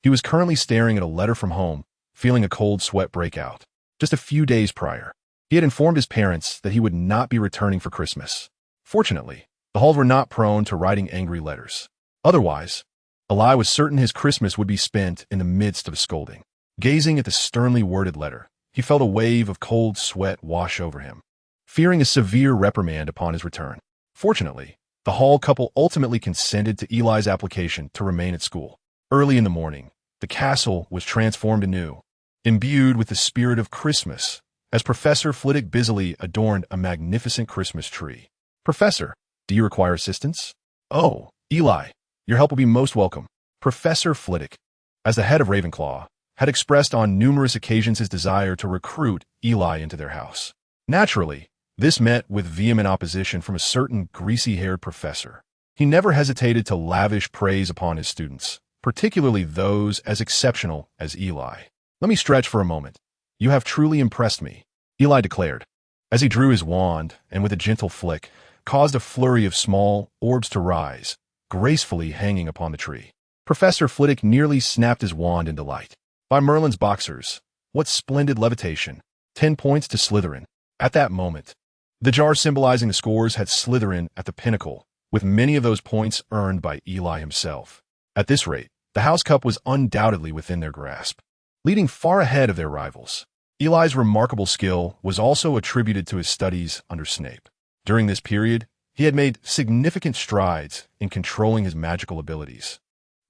He was currently staring at a letter from home, feeling a cold sweat break out. Just a few days prior, he had informed his parents that he would not be returning for Christmas. Fortunately, the Halls were not prone to writing angry letters. Otherwise, Eli was certain his Christmas would be spent in the midst of a scolding. Gazing at the sternly worded letter, he felt a wave of cold sweat wash over him, fearing a severe reprimand upon his return. Fortunately, the Hall couple ultimately consented to Eli's application to remain at school. Early in the morning, the castle was transformed anew, imbued with the spirit of Christmas, as Professor Flitwick busily adorned a magnificent Christmas tree. "Professor, do you require assistance?" "Oh, Eli, your help will be most welcome." Professor Flitwick, as the head of Ravenclaw, had expressed on numerous occasions his desire to recruit Eli into their house. Naturally, this met with vehement opposition from a certain greasy-haired professor. He never hesitated to lavish praise upon his students, particularly those as exceptional as Eli. "Let me stretch for a moment. You have truly impressed me," Eli declared, as he drew his wand and with a gentle flick caused a flurry of small orbs to rise, gracefully hanging upon the tree. Professor Flitwick nearly snapped his wand in delight. "By Merlin's boxers, what splendid levitation! 10 points to Slytherin." At that moment, the jar symbolizing the scores had Slytherin at the pinnacle, with many of those points earned by Eli himself. At this rate, the House Cup was undoubtedly within their grasp, leading far ahead of their rivals. Eli's remarkable skill was also attributed to his studies under Snape. During this period, he had made significant strides in controlling his magical abilities,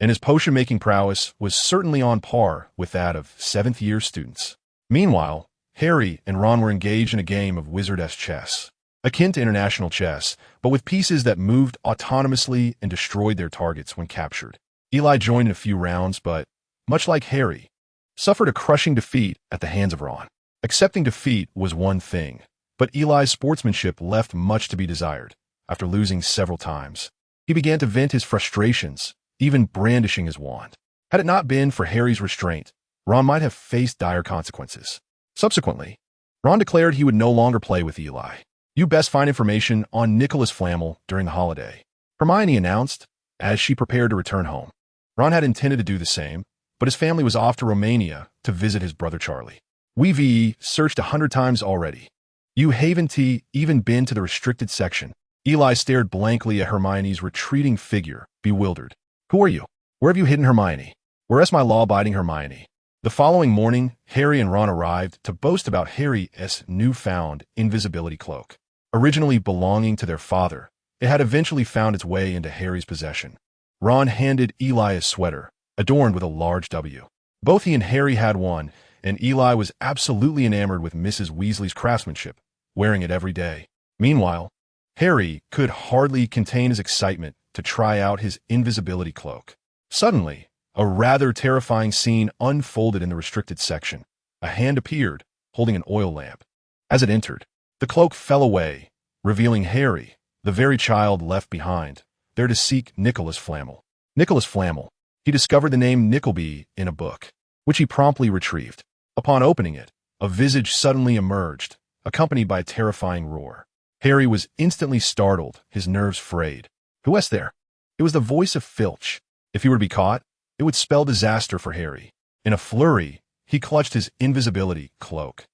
and his potion-making prowess was certainly on par with that of seventh-year students. Meanwhile, Harry and Ron were engaged in a game of wizardess chess, akin to international chess, but with pieces that moved autonomously and destroyed their targets when captured. Eli joined in a few rounds, but, much like Harry, suffered a crushing defeat at the hands of Ron. Accepting defeat was one thing, but Eli's sportsmanship left much to be desired. After losing several times, he began to vent his frustrations, even brandishing his wand. Had it not been for Harry's restraint, Ron might have faced dire consequences. Subsequently, Ron declared he would no longer play with Eli. "You best find information on Nicholas Flamel during the holiday," Hermione announced as she prepared to return home. Ron had intended to do the same, but his family was off to Romania to visit his brother Charlie. "We've searched 100 times already. You haven't even been to the restricted section." Eli stared blankly at Hermione's retreating figure, bewildered. "Who are you? Where have you hidden Hermione? Where's my law-abiding Hermione?" The following morning, Harry and Ron arrived to boast about Harry's newfound invisibility cloak. Originally belonging to their father, it had eventually found its way into Harry's possession. Ron handed Eli a sweater, adorned with a large W. Both he and Harry had one, and Eli was absolutely enamored with Mrs. Weasley's craftsmanship, wearing it every day. Meanwhile, Harry could hardly contain his excitement to try out his invisibility cloak. Suddenly, a rather terrifying scene unfolded in the restricted section. A hand appeared, holding an oil lamp. As it entered, the cloak fell away, revealing Harry, the very child left behind, there to seek Nicholas Flamel. Nicholas Flamel. He discovered the name Nickleby in a book, which he promptly retrieved. Upon opening it, a visage suddenly emerged, accompanied by a terrifying roar. Harry was instantly startled, his nerves frayed. "Who was there?" It was the voice of Filch. If he were to be caught, it would spell disaster for Harry. In a flurry, he clutched his invisibility cloak,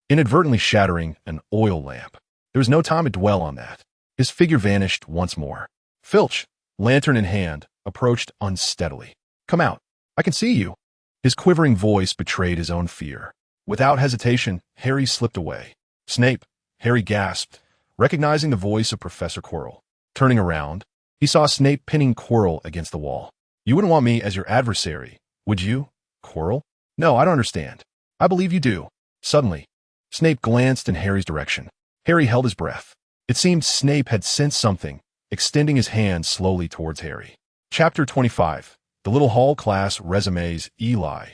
inadvertently shattering an oil lamp. There was no time to dwell on that. His figure vanished once more. Filch, lantern in hand, approached unsteadily. "Come out. I can see you." His quivering voice betrayed his own fear. Without hesitation, Harry slipped away. "Snape," Harry gasped, recognizing the voice of Professor Quirrell. Turning around, he saw Snape pinning Quirrell against the wall. "You wouldn't want me as your adversary, would you, Quirrell?" "No, I don't understand." "I believe you do." Suddenly, Snape glanced in Harry's direction. Harry held his breath. It seemed Snape had sensed something, extending his hand slowly towards Harry. Chapter 25. The Little Hall Class Resumes. Eli.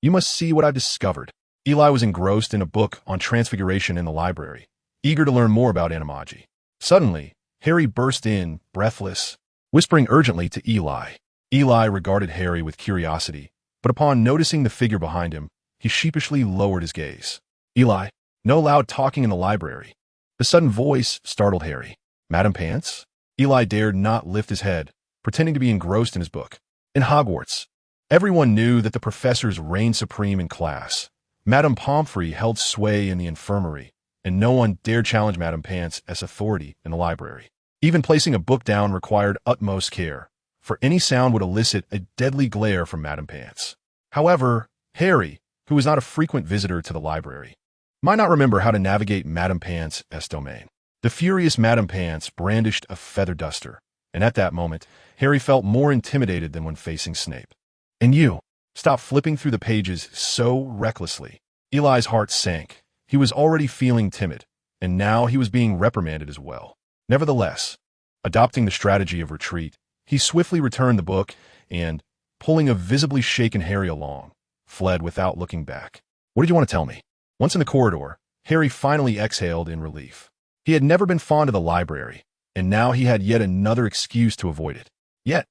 "You must see what I've discovered." Eli was engrossed in a book on transfiguration in the library, eager to learn more about animagy. Suddenly, Harry burst in, breathless, whispering urgently to Eli. Eli regarded Harry with curiosity, but upon noticing the figure behind him, he sheepishly lowered his gaze. "Eli, no loud talking in the library." The sudden voice startled Harry. "Madam Pants?" Eli dared not lift his head, pretending to be engrossed in his book. In Hogwarts, everyone knew that the professors reigned supreme in class. Madame Pomfrey held sway in the infirmary, and no one dared challenge Madam Pants as authority in the library. Even placing a book down required utmost care, for any sound would elicit a deadly glare from Madam Pants. However, Harry, who was not a frequent visitor to the library, might not remember how to navigate Madame Pants' domain. The furious Madame Pants brandished a feather duster, and at that moment, Harry felt more intimidated than when facing Snape. "And you, stop flipping through the pages so recklessly." Eli's heart sank. He was already feeling timid, and now he was being reprimanded as well. Nevertheless, adopting the strategy of retreat, he swiftly returned the book and, pulling a visibly shaken Harry along, fled without looking back. "What did you want to tell me?" Once in the corridor, Harry finally exhaled in relief. He had never been fond of the library, and now he had yet another excuse to avoid it. Yet,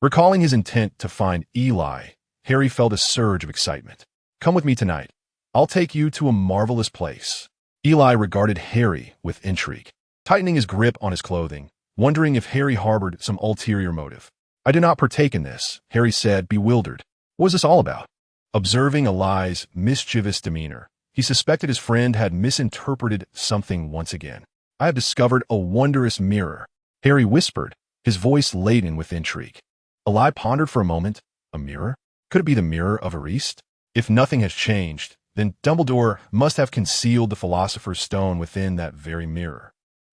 recalling his intent to find Eli, Harry felt a surge of excitement. "Come with me tonight. I'll take you to a marvelous place." Eli regarded Harry with intrigue, tightening his grip on his clothing, wondering if Harry harbored some ulterior motive. "I do not partake in this," Harry said, bewildered. What was this all about? Observing Eli's mischievous demeanor, he suspected his friend had misinterpreted something once again. "I have discovered a wondrous mirror," Harry whispered, his voice laden with intrigue. Eli pondered for a moment. A mirror? Could it be the mirror of Ariste? If nothing has changed, then Dumbledore must have concealed the Philosopher's Stone within that very mirror.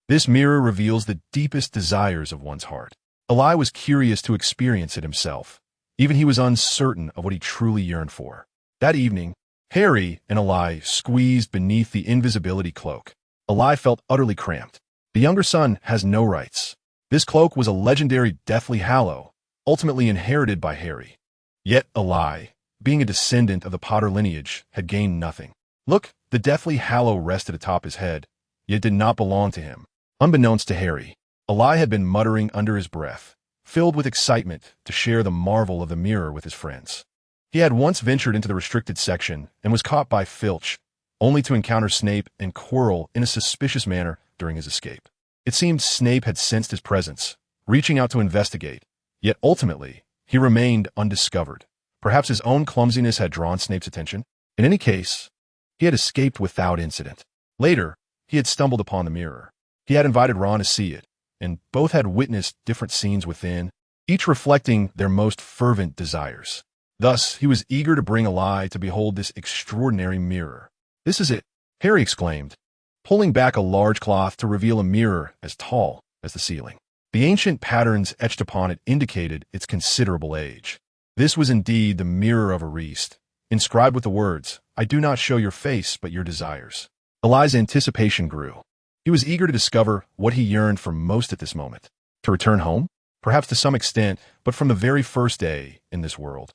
This mirror reveals the deepest desires of one's heart. Eli was curious to experience it himself. Even he was uncertain of what he truly yearned for. That evening, Harry and Eli squeezed beneath the invisibility cloak. Eli felt utterly cramped. The younger son has no rights. This cloak was a legendary Deathly Hallow, ultimately inherited by Harry. Yet Eli, being a descendant of the Potter lineage, had gained nothing. Look, the Deathly Hallow rested atop his head, yet did not belong to him. Unbeknownst to Harry, Eli had been muttering under his breath, filled with excitement to share the marvel of the mirror with his friends. He had once ventured into the restricted section and was caught by Filch, only to encounter Snape and Quirrell in a suspicious manner during his escape. It seemed Snape had sensed his presence, reaching out to investigate, yet ultimately, he remained undiscovered. Perhaps his own clumsiness had drawn Snape's attention. In any case, he had escaped without incident. Later, he had stumbled upon the mirror. He had invited Ron to see it, and both had witnessed different scenes within, each reflecting their most fervent desires. Thus, he was eager to bring Eli to behold this extraordinary mirror. "This is it," Harry exclaimed, pulling back a large cloth to reveal a mirror as tall as the ceiling. The ancient patterns etched upon it indicated its considerable age. This was indeed the mirror of Ariste, inscribed with the words, "I do not show your face, but your desires." Eli's anticipation grew. He was eager to discover what he yearned for most at this moment. To return home? Perhaps to some extent, but from the very first day in this world.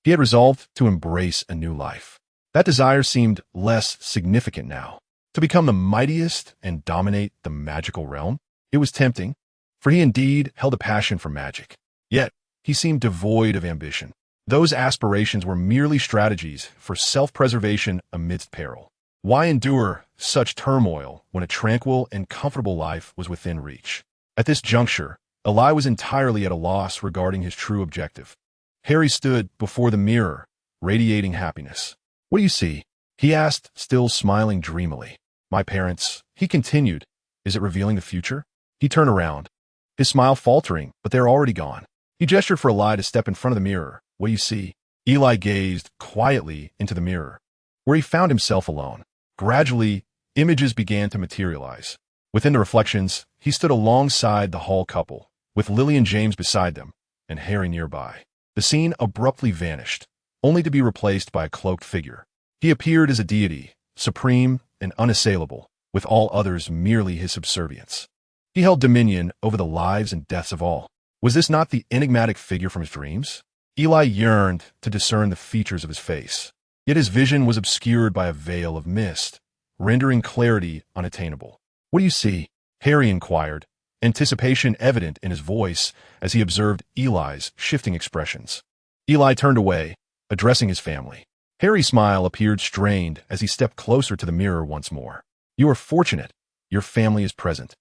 He had resolved to embrace a new life. That desire seemed less significant now. To become the mightiest and dominate the magical realm? It was tempting, for he indeed held a passion for magic. Yet, he seemed devoid of ambition. Those aspirations were merely strategies for self-preservation amidst peril. Why endure such turmoil when a tranquil and comfortable life was within reach? At this juncture, Eli was entirely at a loss regarding his true objective. Harry stood before the mirror, radiating happiness. "What do you see?" he asked, still smiling dreamily. "My parents," he continued. "Is it revealing the future?" He turned around, his smile faltering, but they're already gone. He gestured for Eli to step in front of the mirror. "What do you see?" Eli gazed quietly into the mirror, where he found himself alone. Gradually, images began to materialize. Within the reflections, he stood alongside the Hall couple, with Lily and James beside them, and Harry nearby. The scene abruptly vanished, only to be replaced by a cloaked figure. He appeared as a deity, supreme and unassailable, with all others merely his subservients. He held dominion over the lives and deaths of all. Was this not the enigmatic figure from his dreams? Eli yearned to discern the features of his face, yet his vision was obscured by a veil of mist, rendering clarity unattainable. "What do you see?" Harry inquired, anticipation evident in his voice as he observed Eli's shifting expressions. Eli turned away, addressing his family. Harry's smile appeared strained as he stepped closer to the mirror once more. "You are fortunate. Your family is present,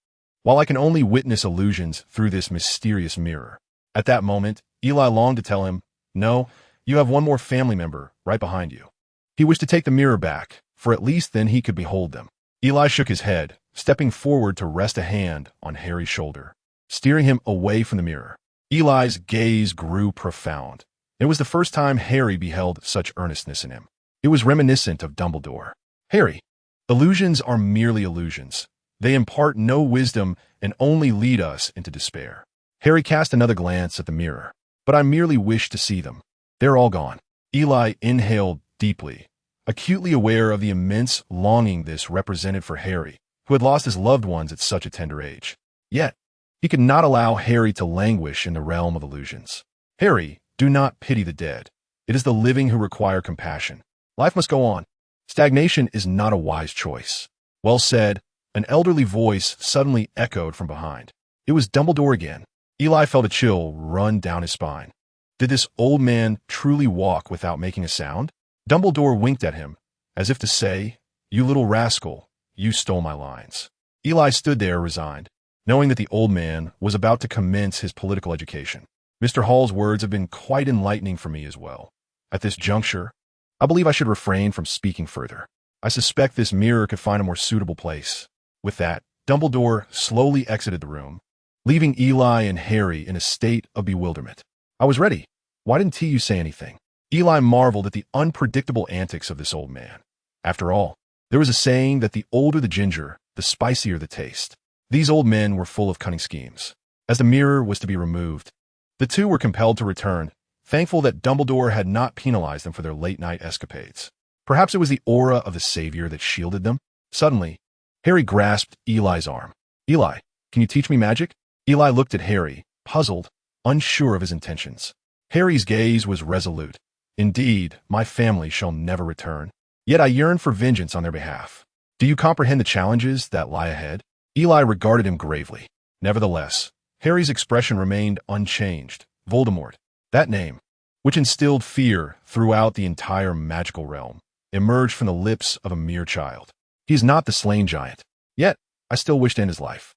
while I can only witness illusions through this mysterious mirror." At that moment, Eli longed to tell him, "No, you have one more family member right behind you." He wished to take the mirror back, for at least then he could behold them. Eli shook his head, stepping forward to rest a hand on Harry's shoulder, steering him away from the mirror. Eli's gaze grew profound. It was the first time Harry beheld such earnestness in him. It was reminiscent of Dumbledore. Harry, illusions are merely illusions. They impart no wisdom and only lead us into despair. Harry cast another glance at the mirror. But I merely wish to see them. They're all gone. Eli inhaled deeply, acutely aware of the immense longing this represented for Harry, who had lost his loved ones at such a tender age. Yet, he could not allow Harry to languish in the realm of illusions. Harry, do not pity the dead. It is the living who require compassion. Life must go on. Stagnation is not a wise choice. Well said, an elderly voice suddenly echoed from behind. It was Dumbledore again. Eli felt a chill run down his spine. Did this old man truly walk without making a sound? Dumbledore winked at him, as if to say, "You little rascal, you stole my lines." Eli stood there resigned, knowing that the old man was about to commence his political education. Mr. Hall's words have been quite enlightening for me as well. At this juncture, I believe I should refrain from speaking further. I suspect this mirror could find a more suitable place. With that, Dumbledore slowly exited the room, leaving Eli and Harry in a state of bewilderment. I was ready. Why didn't you say anything? Eli marveled at the unpredictable antics of this old man. After all, there was a saying that the older the ginger, the spicier the taste. These old men were full of cunning schemes. As the mirror was to be removed, the two were compelled to return, thankful that Dumbledore had not penalized them for their late-night escapades. Perhaps it was the aura of the Savior that shielded them. Suddenly, Harry grasped Eli's arm. "Eli, can you teach me magic?" Eli looked at Harry, puzzled, unsure of his intentions. Harry's gaze was resolute. "Indeed, my family shall never return. Yet I yearn for vengeance on their behalf. Do you comprehend the challenges that lie ahead?" Eli regarded him gravely. Nevertheless, Harry's expression remained unchanged. Voldemort, that name, which instilled fear throughout the entire magical realm, emerged from the lips of a mere child. He is not the slain giant. Yet, I still wish to end his life.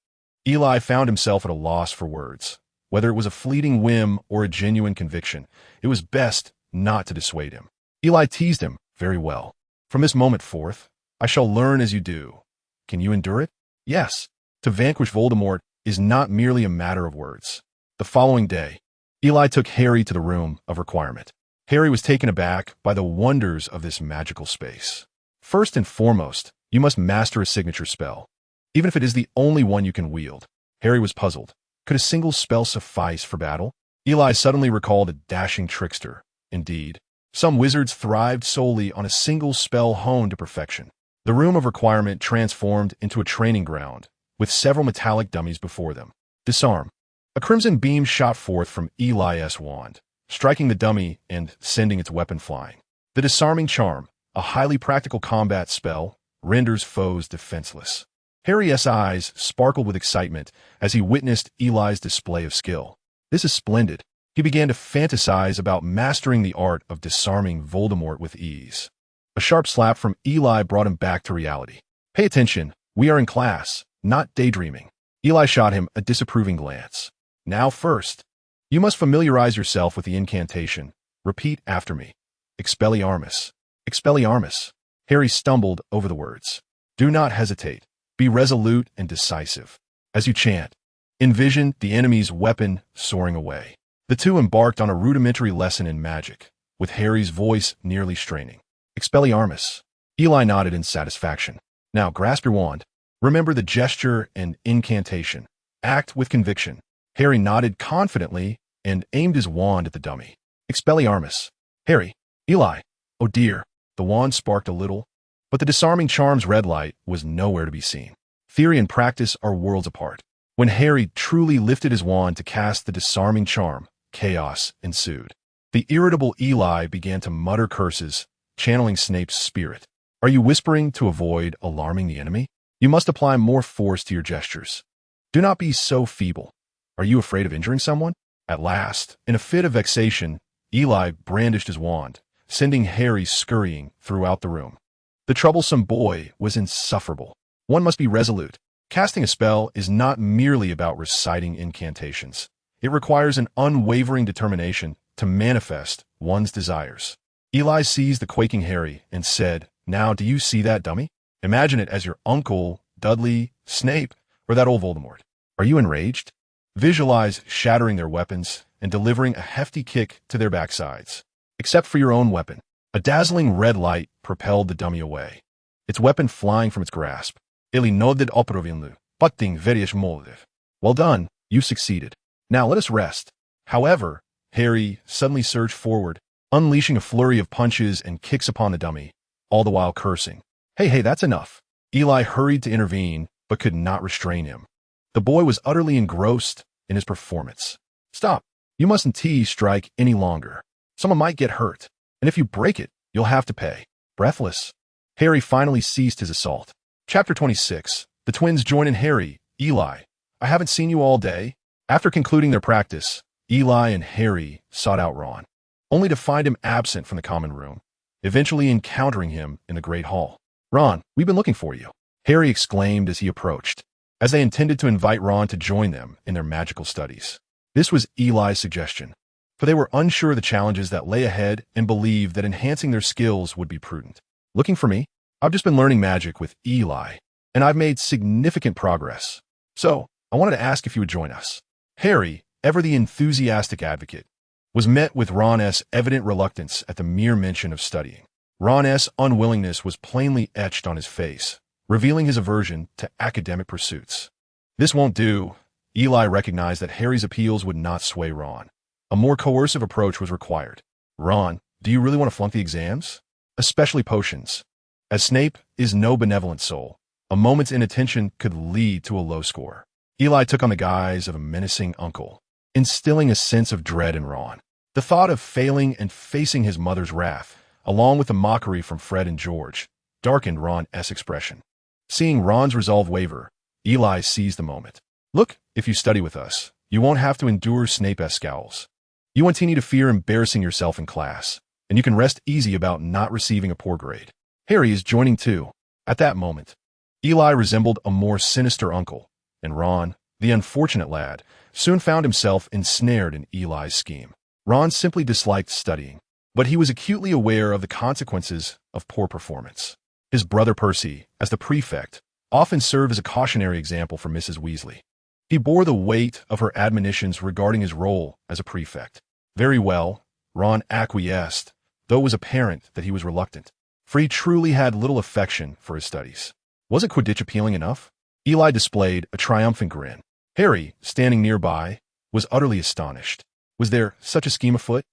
Eli found himself at a loss for words. Whether it was a fleeting whim or a genuine conviction, it was best not to dissuade him. Eli teased him, "Very well. From this moment forth, I shall learn as you do. Can you endure it?" Yes. To vanquish Voldemort is not merely a matter of words. The following day, Eli took Harry to the room of requirement. Harry was taken aback by the wonders of this magical space. First and foremost, you must master a signature spell, even if it is the only one you can wield. Harry was puzzled. Could a single spell suffice for battle? Eli suddenly recalled a dashing trickster. Indeed, some wizards thrived solely on a single spell honed to perfection. The room of requirement transformed into a training ground, with several metallic dummies before them. Disarm. A crimson beam shot forth from Eli's wand, striking the dummy and sending its weapon flying. The disarming charm, a highly practical combat spell, renders foes defenseless. Harry's eyes sparkled with excitement as he witnessed Eli's display of skill. This is splendid. He began to fantasize about mastering the art of disarming Voldemort with ease. A sharp slap from Eli brought him back to reality. "Pay attention. We are in class, not daydreaming." Eli shot him a disapproving glance. "Now first, you must familiarize yourself with the incantation. Repeat after me. Expelliarmus. Expelliarmus." Harry stumbled over the words. "Do not hesitate. Be resolute and decisive." As you chant, envision the enemy's weapon soaring away. The two embarked on a rudimentary lesson in magic, with Harry's voice nearly straining. "Expelliarmus." Eli nodded in satisfaction. "Now grasp your wand. Remember the gesture and incantation. Act with conviction." Harry nodded confidently and aimed his wand at the dummy. "Expelliarmus." "Harry." "Eli." "Oh dear." The wand sparked a little, but the disarming charm's red light was nowhere to be seen. Theory and practice are worlds apart. When Harry truly lifted his wand to cast the disarming charm, chaos ensued. The irritable Eli began to mutter curses, channeling Snape's spirit. Are you whispering to avoid alarming the enemy? You must apply more force to your gestures. Do not be so feeble. Are you afraid of injuring someone? At last, in a fit of vexation, Eli brandished his wand, sending Harry scurrying throughout the room. The troublesome boy was insufferable. One must be resolute. Casting a spell is not merely about reciting incantations. It requires an unwavering determination to manifest one's desires. Eli seized the quaking Harry and said, "Now do you see that dummy? Imagine it as your uncle, Dudley, Snape, or that old Voldemort. Are you enraged? Visualize shattering their weapons and delivering a hefty kick to their backsides. Except for your own weapon. A dazzling red light propelled the dummy away, its weapon flying from its grasp. Ili noded oprovinlu, putting various motive. Well done, you succeeded. Now let us rest. However, Harry suddenly surged forward, unleashing a flurry of punches and kicks upon the dummy, all the while cursing. Hey, that's enough. Eli hurried to intervene, but could not restrain him. The boy was utterly engrossed in his performance. Stop. You mustn't strike any longer. Someone might get hurt, and if you break it, you'll have to pay. Breathless, Harry finally ceased his assault. Chapter 26. The twins join in. Harry, Eli, I haven't seen you all day. After concluding their practice, Eli and Harry sought out Ron, only to find him absent from the common room, eventually encountering him in the great hall. Ron, we've been looking for you, Harry exclaimed as he approached, as they intended to invite Ron to join them in their magical studies. This was Eli's suggestion, for they were unsure of the challenges that lay ahead and believed that enhancing their skills would be prudent. Looking for me? I've just been learning magic with Eli, and I've made significant progress. So, I wanted to ask if you would join us. Harry, ever the enthusiastic advocate, was met with Ron's evident reluctance at the mere mention of studying. Ron's unwillingness was plainly etched on his face, revealing his aversion to academic pursuits. This won't do. Eli recognized that Harry's appeals would not sway Ron. A more coercive approach was required. Ron, do you really want to flunk the exams? Especially potions. As Snape is no benevolent soul, a moment's inattention could lead to a low score. Eli took on the guise of a menacing uncle, instilling a sense of dread in Ron. The thought of failing and facing his mother's wrath, along with the mockery from Fred and George, darkened Ron's expression. Seeing Ron's resolve waver, Eli seized the moment. Look, if you study with us, you won't have to endure Snape's scowls. You won't need to fear embarrassing yourself in class, and you can rest easy about not receiving a poor grade. Harry is joining too. At that moment, Eli resembled a more sinister uncle, and Ron, the unfortunate lad, soon found himself ensnared in Eli's scheme. Ron simply disliked studying, but he was acutely aware of the consequences of poor performance. His brother Percy, as the prefect, often served as a cautionary example for Mrs. Weasley. He bore the weight of her admonitions regarding his role as a prefect. Very well, Ron acquiesced, though it was apparent that he was reluctant, for he truly had little affection for his studies. Wasn't Quidditch appealing enough? Eli displayed a triumphant grin. Harry, standing nearby, was utterly astonished. Was there such a scheme afoot?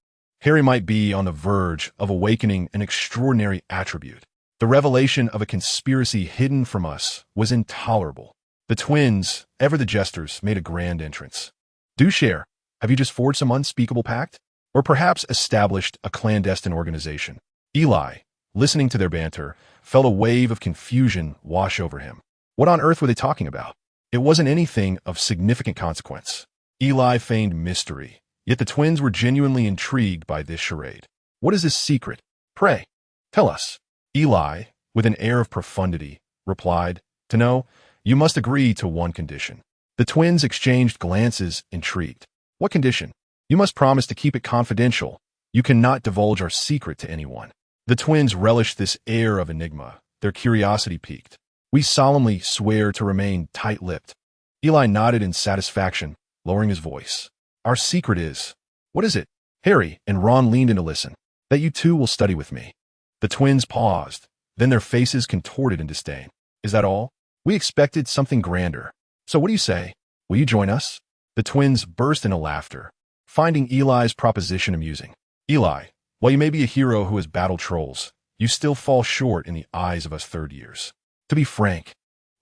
Harry might be on the verge of awakening an extraordinary attribute. The revelation of a conspiracy hidden from us was intolerable. The twins, ever the jesters, made a grand entrance. Do share. Have you just forged some unspeakable pact? Or perhaps established a clandestine organization? Eli, listening to their banter, felt a wave of confusion wash over him. What on earth were they talking about? It wasn't anything of significant consequence. Eli feigned mystery, yet the twins were genuinely intrigued by this charade. What is this secret? Pray, tell us. Eli, with an air of profundity, replied, To know, you must agree to one condition. The twins exchanged glances, intrigued. What condition? You must promise to keep it confidential. You cannot divulge our secret to anyone. The twins relished this air of enigma, their curiosity piqued. We solemnly swear to remain tight-lipped. Eli nodded in satisfaction, lowering his voice. Our secret is... What is it? Harry and Ron leaned in to listen. That you two will study with me. The twins paused, then their faces contorted in disdain. Is that all? We expected something grander. So what do you say? Will you join us? The twins burst into laughter, finding Eli's proposition amusing. Eli, while you may be a hero who has battled trolls, you still fall short in the eyes of us third years. To be frank,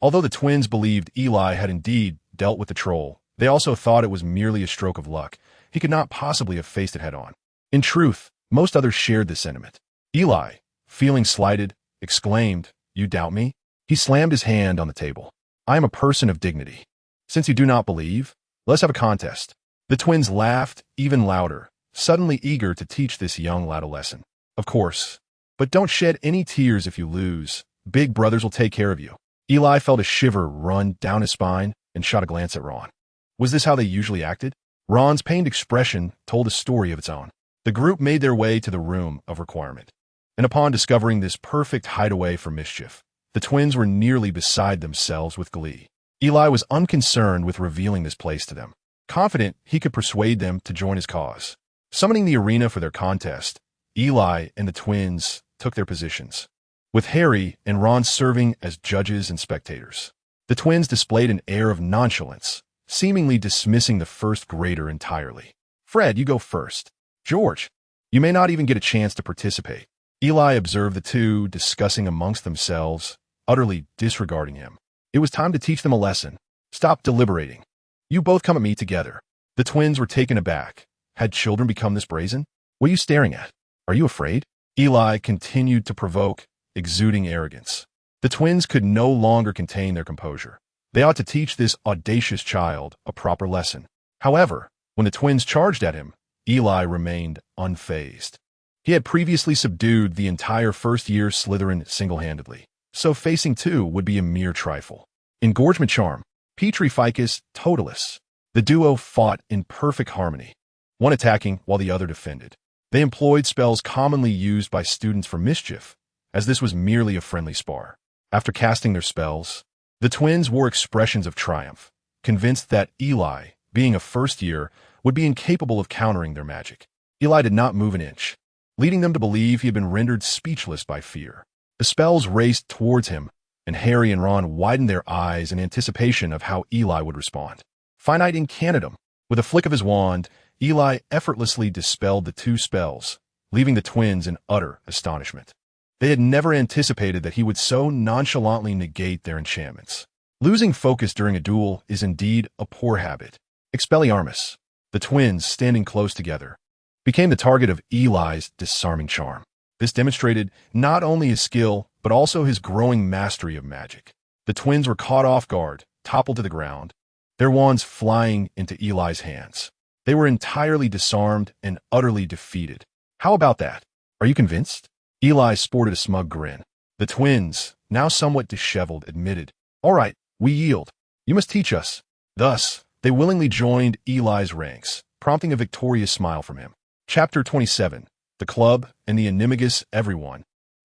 although the twins believed Eli had indeed dealt with the troll, they also thought it was merely a stroke of luck. He could not possibly have faced it head-on. In truth, most others shared this sentiment. Eli, feeling slighted, exclaimed, You doubt me? He slammed his hand on the table. I am a person of dignity. Since you do not believe, let's have a contest. The twins laughed even louder, suddenly eager to teach this young lad a lesson. Of course, but don't shed any tears if you lose. Big brothers will take care of you. Eli felt a shiver run down his spine and shot a glance at Ron. Was this how they usually acted? Ron's pained expression told a story of its own. The group made their way to the room of requirement, and upon discovering this perfect hideaway for mischief, the twins were nearly beside themselves with glee. Eli was unconcerned with revealing this place to them, confident he could persuade them to join his cause. Summoning the arena for their contest, Eli and the twins took their positions, with Harry and Ron serving as judges and spectators. The twins displayed an air of nonchalance, seemingly dismissing the first grader entirely. "Fred, you go first." "George, you may not even get a chance to participate." Eli observed the two discussing amongst themselves, utterly disregarding him. It was time to teach them a lesson. "Stop deliberating. You both come at me together." The twins were taken aback. Had children become this brazen? "What are you staring at? Are you afraid?" Eli continued to provoke, exuding arrogance. The twins could no longer contain their composure. They ought to teach this audacious child a proper lesson. However, when the twins charged at him, Eli remained unfazed. He had previously subdued the entire first-year Slytherin single-handedly, so facing two would be a mere trifle. Engorgement charm, Petri ficus totalis. The duo fought in perfect harmony, one attacking while the other defended. They employed spells commonly used by students for mischief, as this was merely a friendly spar. After casting their spells, the twins wore expressions of triumph, convinced that Eli, being a first year, would be incapable of countering their magic. Eli did not move an inch, leading them to believe he had been rendered speechless by fear. The spells raced towards him, and Harry and Ron widened their eyes in anticipation of how Eli would respond. Finite incanatum. With a flick of his wand, Eli effortlessly dispelled the two spells, leaving the twins in utter astonishment. They had never anticipated that he would so nonchalantly negate their enchantments. Losing focus during a duel is indeed a poor habit. Expelliarmus. The twins, standing close together, became the target of Eli's disarming charm. This demonstrated not only his skill, but also his growing mastery of magic. The twins were caught off guard, toppled to the ground, their wands flying into Eli's hands. They were entirely disarmed and utterly defeated. "How about that? Are you convinced?" Eli sported a smug grin. The twins, now somewhat disheveled, admitted, "All right, we yield. You must teach us." Thus, they willingly joined Eli's ranks, prompting a victorious smile from him. Chapter 27. The Club and the Animagus Everyone.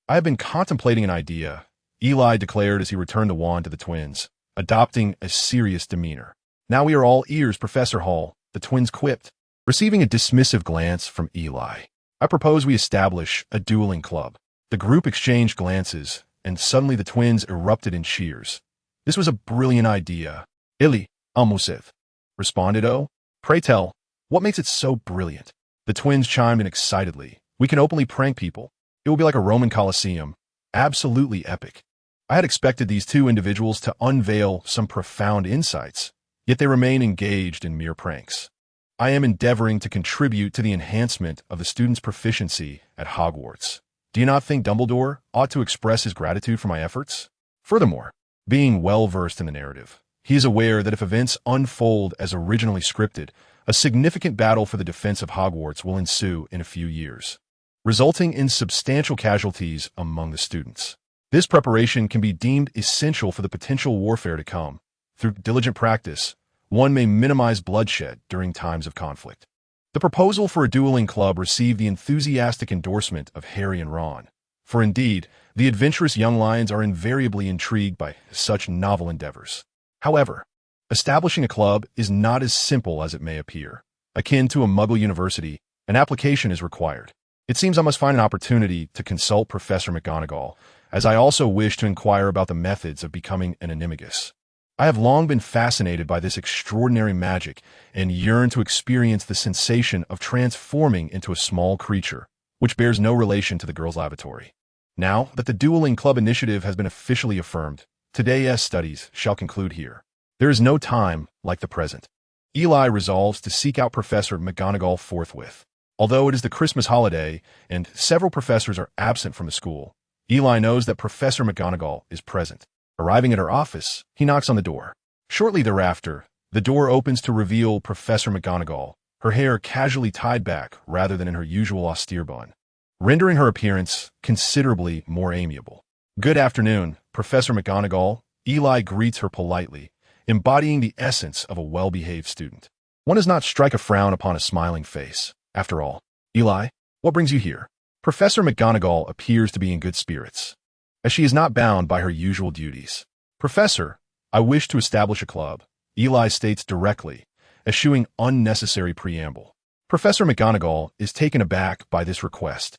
"I have been contemplating an idea," Eli declared as he returned the wand to the twins, adopting a serious demeanor. "Now we are all ears, Professor Hall," the twins quipped, receiving a dismissive glance from Eli. "I propose we establish a dueling club." The group exchanged glances, and suddenly the twins erupted in cheers. "This was a brilliant idea." "Ili, almosev," responded O. "Pray tell, what makes it so brilliant?" The twins chimed in excitedly. "We can openly prank people. It will be like a Roman Colosseum. Absolutely epic." I had expected these two individuals to unveil some profound insights, yet they remain engaged in mere pranks. I am endeavoring to contribute to the enhancement of the students' proficiency at Hogwarts. Do you not think Dumbledore ought to express his gratitude for my efforts? Furthermore, being well-versed in the narrative, he is aware that if events unfold as originally scripted, a significant battle for the defense of Hogwarts will ensue in a few years, resulting in substantial casualties among the students. This preparation can be deemed essential for the potential warfare to come. Through diligent practice, one may minimize bloodshed during times of conflict. The proposal for a dueling club received the enthusiastic endorsement of Harry and Ron, for indeed, the adventurous young lions are invariably intrigued by such novel endeavors. However, establishing a club is not as simple as it may appear. Akin to a Muggle university, an application is required. It seems I must find an opportunity to consult Professor McGonagall, as I also wish to inquire about the methods of becoming an animagus. I have long been fascinated by this extraordinary magic and yearn to experience the sensation of transforming into a small creature, which bears no relation to the girls' lavatory. Now that the Dueling Club initiative has been officially affirmed, today's studies shall conclude here. There is no time like the present. Eli resolves to seek out Professor McGonagall forthwith. Although it is the Christmas holiday and several professors are absent from the school, Eli knows that Professor McGonagall is present. Arriving at her office, he knocks on the door. Shortly thereafter, the door opens to reveal Professor McGonagall, her hair casually tied back rather than in her usual austere bun, rendering her appearance considerably more amiable. "Good afternoon, Professor McGonagall." Eli greets her politely, embodying the essence of a well-behaved student. One does not strike a frown upon a smiling face. After all, "Eli, what brings you here?" Professor McGonagall appears to be in good spirits, as she is not bound by her usual duties. "Professor, I wish to establish a club," Eli states directly, eschewing unnecessary preamble. Professor McGonagall is taken aback by this request.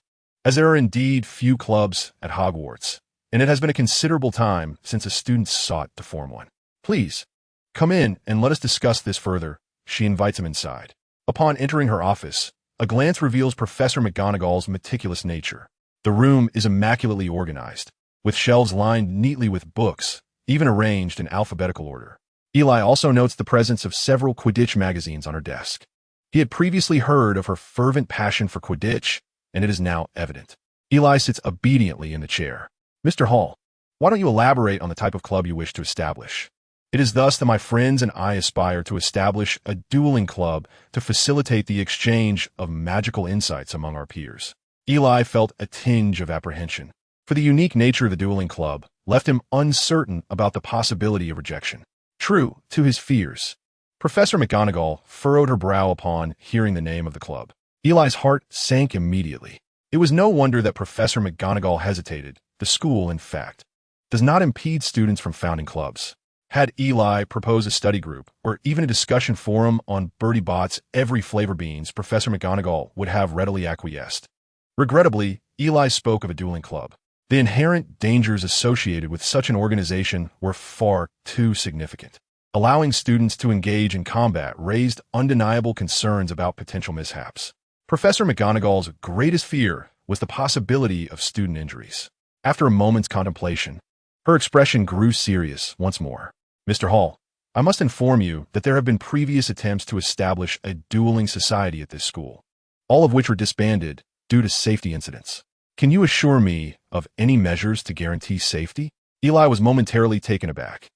as there are indeed few clubs at Hogwarts, and it has been a considerable time since a student sought to form one. Please, come in and let us discuss this further. She invites him inside. Upon entering her office, a glance reveals Professor McGonagall's meticulous nature. The room is immaculately organized, with shelves lined neatly with books, even arranged in alphabetical order. Eli also notes the presence of several Quidditch magazines on her desk. He had previously heard of her fervent passion for Quidditch, and it is now evident. Eli sits obediently in the chair. Mr. Hall, why don't you elaborate on the type of club you wish to establish? It is thus that my friends and I aspire to establish a dueling club to facilitate the exchange of magical insights among our peers. Eli felt a tinge of apprehension, for the unique nature of the dueling club left him uncertain about the possibility of rejection. True to his fears, Professor McGonagall furrowed her brow upon hearing the name of the club. Eli's heart sank immediately. It was no wonder that Professor McGonagall hesitated. The school, in fact, does not impede students from founding clubs. Had Eli proposed a study group, or even a discussion forum on Bertie Bott's every flavor beans, Professor McGonagall would have readily acquiesced. Regrettably, Eli spoke of a dueling club. The inherent dangers associated with such an organization were far too significant. Allowing students to engage in combat raised undeniable concerns about potential mishaps. Professor McGonagall's greatest fear was the possibility of student injuries. After a moment's contemplation, her expression grew serious once more. Mr. Hall, I must inform you that there have been previous attempts to establish a dueling society at this school, all of which were disbanded due to safety incidents. Can you assure me of any measures to guarantee safety? Eli was momentarily taken aback.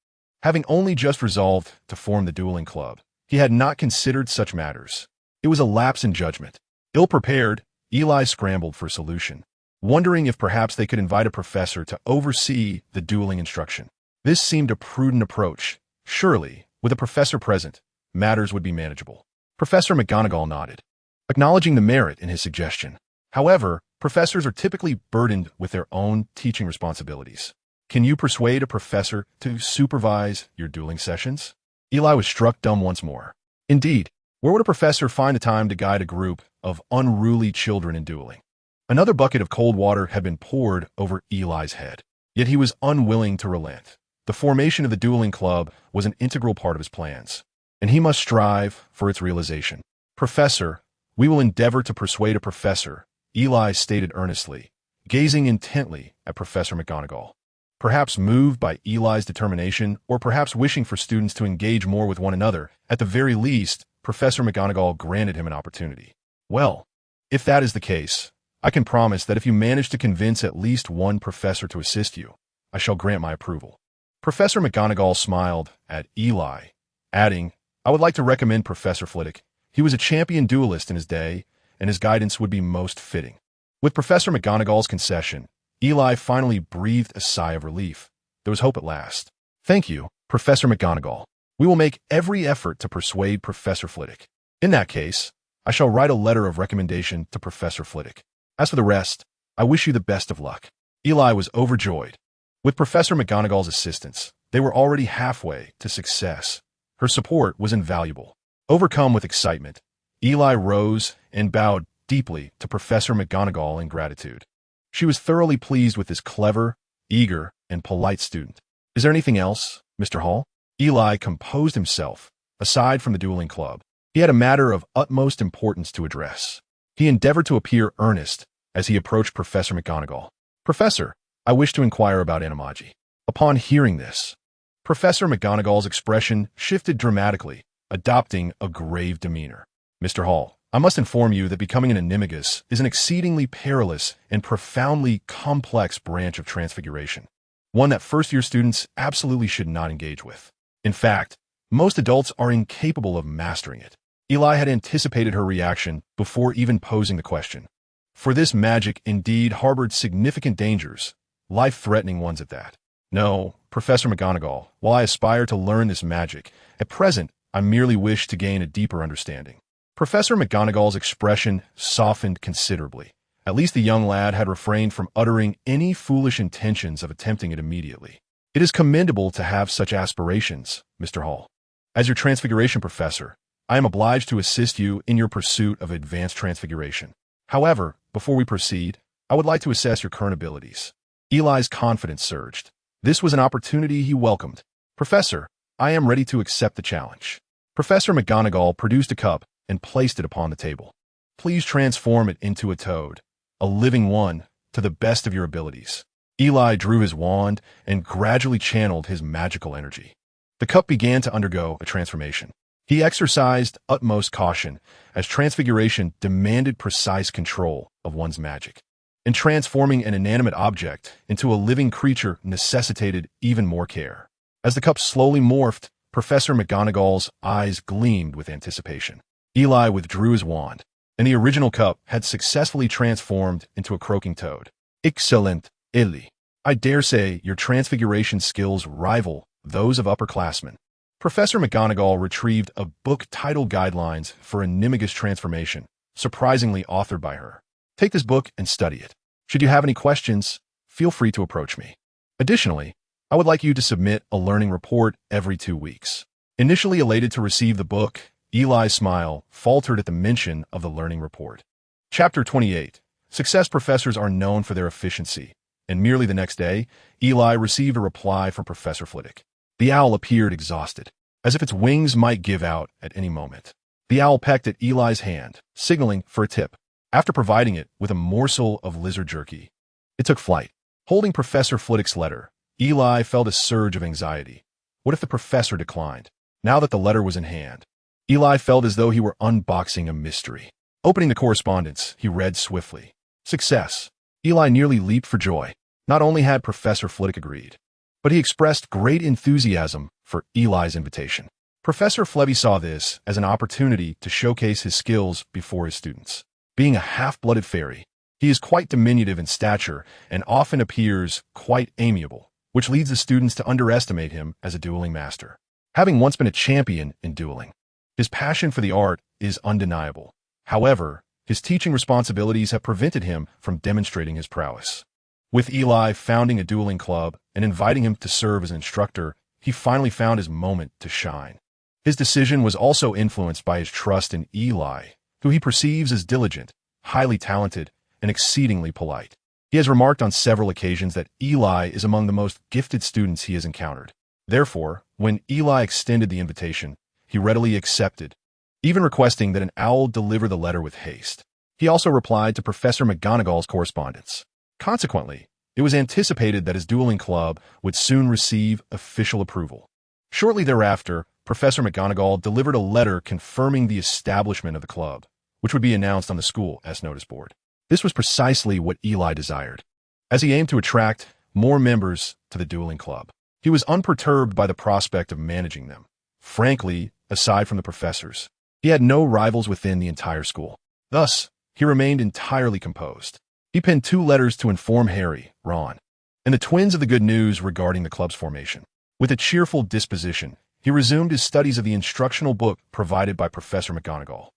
Having only just resolved to form the dueling club, he had not considered such matters. It was a lapse in judgment. Ill-prepared, Eli scrambled for a solution, wondering if perhaps they could invite a professor to oversee the dueling instruction. This seemed a prudent approach. Surely, with a professor present, matters would be manageable. Professor McGonagall nodded, acknowledging the merit in his suggestion. However, professors are typically burdened with their own teaching responsibilities. Can you persuade a professor to supervise your dueling sessions? Eli was struck dumb once more. Indeed, where would a professor find the time to guide a group of unruly children in dueling? Another bucket of cold water had been poured over Eli's head, yet he was unwilling to relent. The formation of the dueling club was an integral part of his plans, and he must strive for its realization. Professor, we will endeavor to persuade a professor, Eli stated earnestly, gazing intently at Professor McGonagall. Perhaps moved by Eli's determination, or perhaps wishing for students to engage more with one another, at the very least, Professor McGonagall granted him an opportunity. Well, if that is the case, I can promise that if you manage to convince at least one professor to assist you, I shall grant my approval. Professor McGonagall smiled at Eli, adding, I would like to recommend Professor Flitwick. He was a champion duelist in his day, and his guidance would be most fitting. With Professor McGonagall's concession, Eli finally breathed a sigh of relief. There was hope at last. Thank you, Professor McGonagall. We will make every effort to persuade Professor Flitwick. In that case, I shall write a letter of recommendation to Professor Flitwick. As for the rest, I wish you the best of luck. Eli was overjoyed. With Professor McGonagall's assistance, they were already halfway to success. Her support was invaluable. Overcome with excitement, Eli rose and bowed deeply to Professor McGonagall in gratitude. She was thoroughly pleased with this clever, eager, and polite student. Is there anything else, Mr. Hall? Eli composed himself. Aside from the dueling club, he had a matter of utmost importance to address. He endeavored to appear earnest as he approached Professor McGonagall. Professor, I wish to inquire about animagi. Upon hearing this, Professor McGonagall's expression shifted dramatically, adopting a grave demeanor. Mr. Hall, I must inform you that becoming an animagus is an exceedingly perilous and profoundly complex branch of transfiguration, one that first-year students absolutely should not engage with. In fact, most adults are incapable of mastering it. Eli had anticipated her reaction before even posing the question. For this magic indeed harbored significant dangers, life-threatening ones at that. No, Professor McGonagall, while I aspire to learn this magic, at present I merely wish to gain a deeper understanding. Professor McGonagall's expression softened considerably. At least the young lad had refrained from uttering any foolish intentions of attempting it immediately. It is commendable to have such aspirations, Mr. Hall. As your transfiguration professor, I am obliged to assist you in your pursuit of advanced transfiguration. However, before we proceed, I would like to assess your current abilities. Eli's confidence surged. This was an opportunity he welcomed. Professor, I am ready to accept the challenge. Professor McGonagall produced a cup and placed it upon the table. Please transform it into a toad, a living one, to the best of your abilities. Eli drew his wand and gradually channeled his magical energy. The cup began to undergo a transformation. He exercised utmost caution, as transfiguration demanded precise control of one's magic. And transforming an inanimate object into a living creature necessitated even more care. As the cup slowly morphed, Professor McGonagall's eyes gleamed with anticipation. Eli withdrew his wand, and the original cup had successfully transformed into a croaking toad. Excellent, Eli. I dare say your transfiguration skills rival those of upperclassmen. Professor McGonagall retrieved a book titled Guidelines for Animagus Transformation, surprisingly authored by her. Take this book and study it. Should you have any questions, feel free to approach me. Additionally, I would like you to submit a learning report every 2 weeks. Initially elated to receive the book, Eli's smile faltered at the mention of the learning report. Chapter 28. Success professors are known for their efficiency, and merely the next day, Eli received a reply from Professor Flitwick. The owl appeared exhausted, as if its wings might give out at any moment. The owl pecked at Eli's hand, signaling for a tip. After providing it with a morsel of lizard jerky, it took flight. Holding Professor Flitwick's letter, Eli felt a surge of anxiety. What if the professor declined? Now that the letter was in hand, Eli felt as though he were unboxing a mystery. Opening the correspondence, he read swiftly. Success. Eli nearly leaped for joy. Not only had Professor Flitwick agreed, but he expressed great enthusiasm for Eli's invitation. Professor Flevy saw this as an opportunity to showcase his skills before his students. Being a half-blooded fairy, he is quite diminutive in stature and often appears quite amiable, which leads the students to underestimate him as a dueling master. Having once been a champion in dueling, his passion for the art is undeniable. However, his teaching responsibilities have prevented him from demonstrating his prowess. With Eli founding a dueling club and inviting him to serve as an instructor, he finally found his moment to shine. His decision was also influenced by his trust in Eli, who he perceives as diligent, highly talented, and exceedingly polite. He has remarked on several occasions that Eli is among the most gifted students he has encountered. Therefore, when Eli extended the invitation, he readily accepted, even requesting that an owl deliver the letter with haste. He also replied to Professor McGonagall's correspondence. Consequently, it was anticipated that his dueling club would soon receive official approval. Shortly thereafter, Professor McGonagall delivered a letter confirming the establishment of the club, which would be announced on the school notice board. This was precisely what Eli desired, as he aimed to attract more members to the dueling club. He was unperturbed by the prospect of managing them. Frankly, aside from the professors, he had no rivals within the entire school. Thus, he remained entirely composed. He penned 2 letters to inform Harry, Ron, and the twins of the good news regarding the club's formation. With a cheerful disposition, he resumed his studies of the instructional book provided by Professor McGonagall.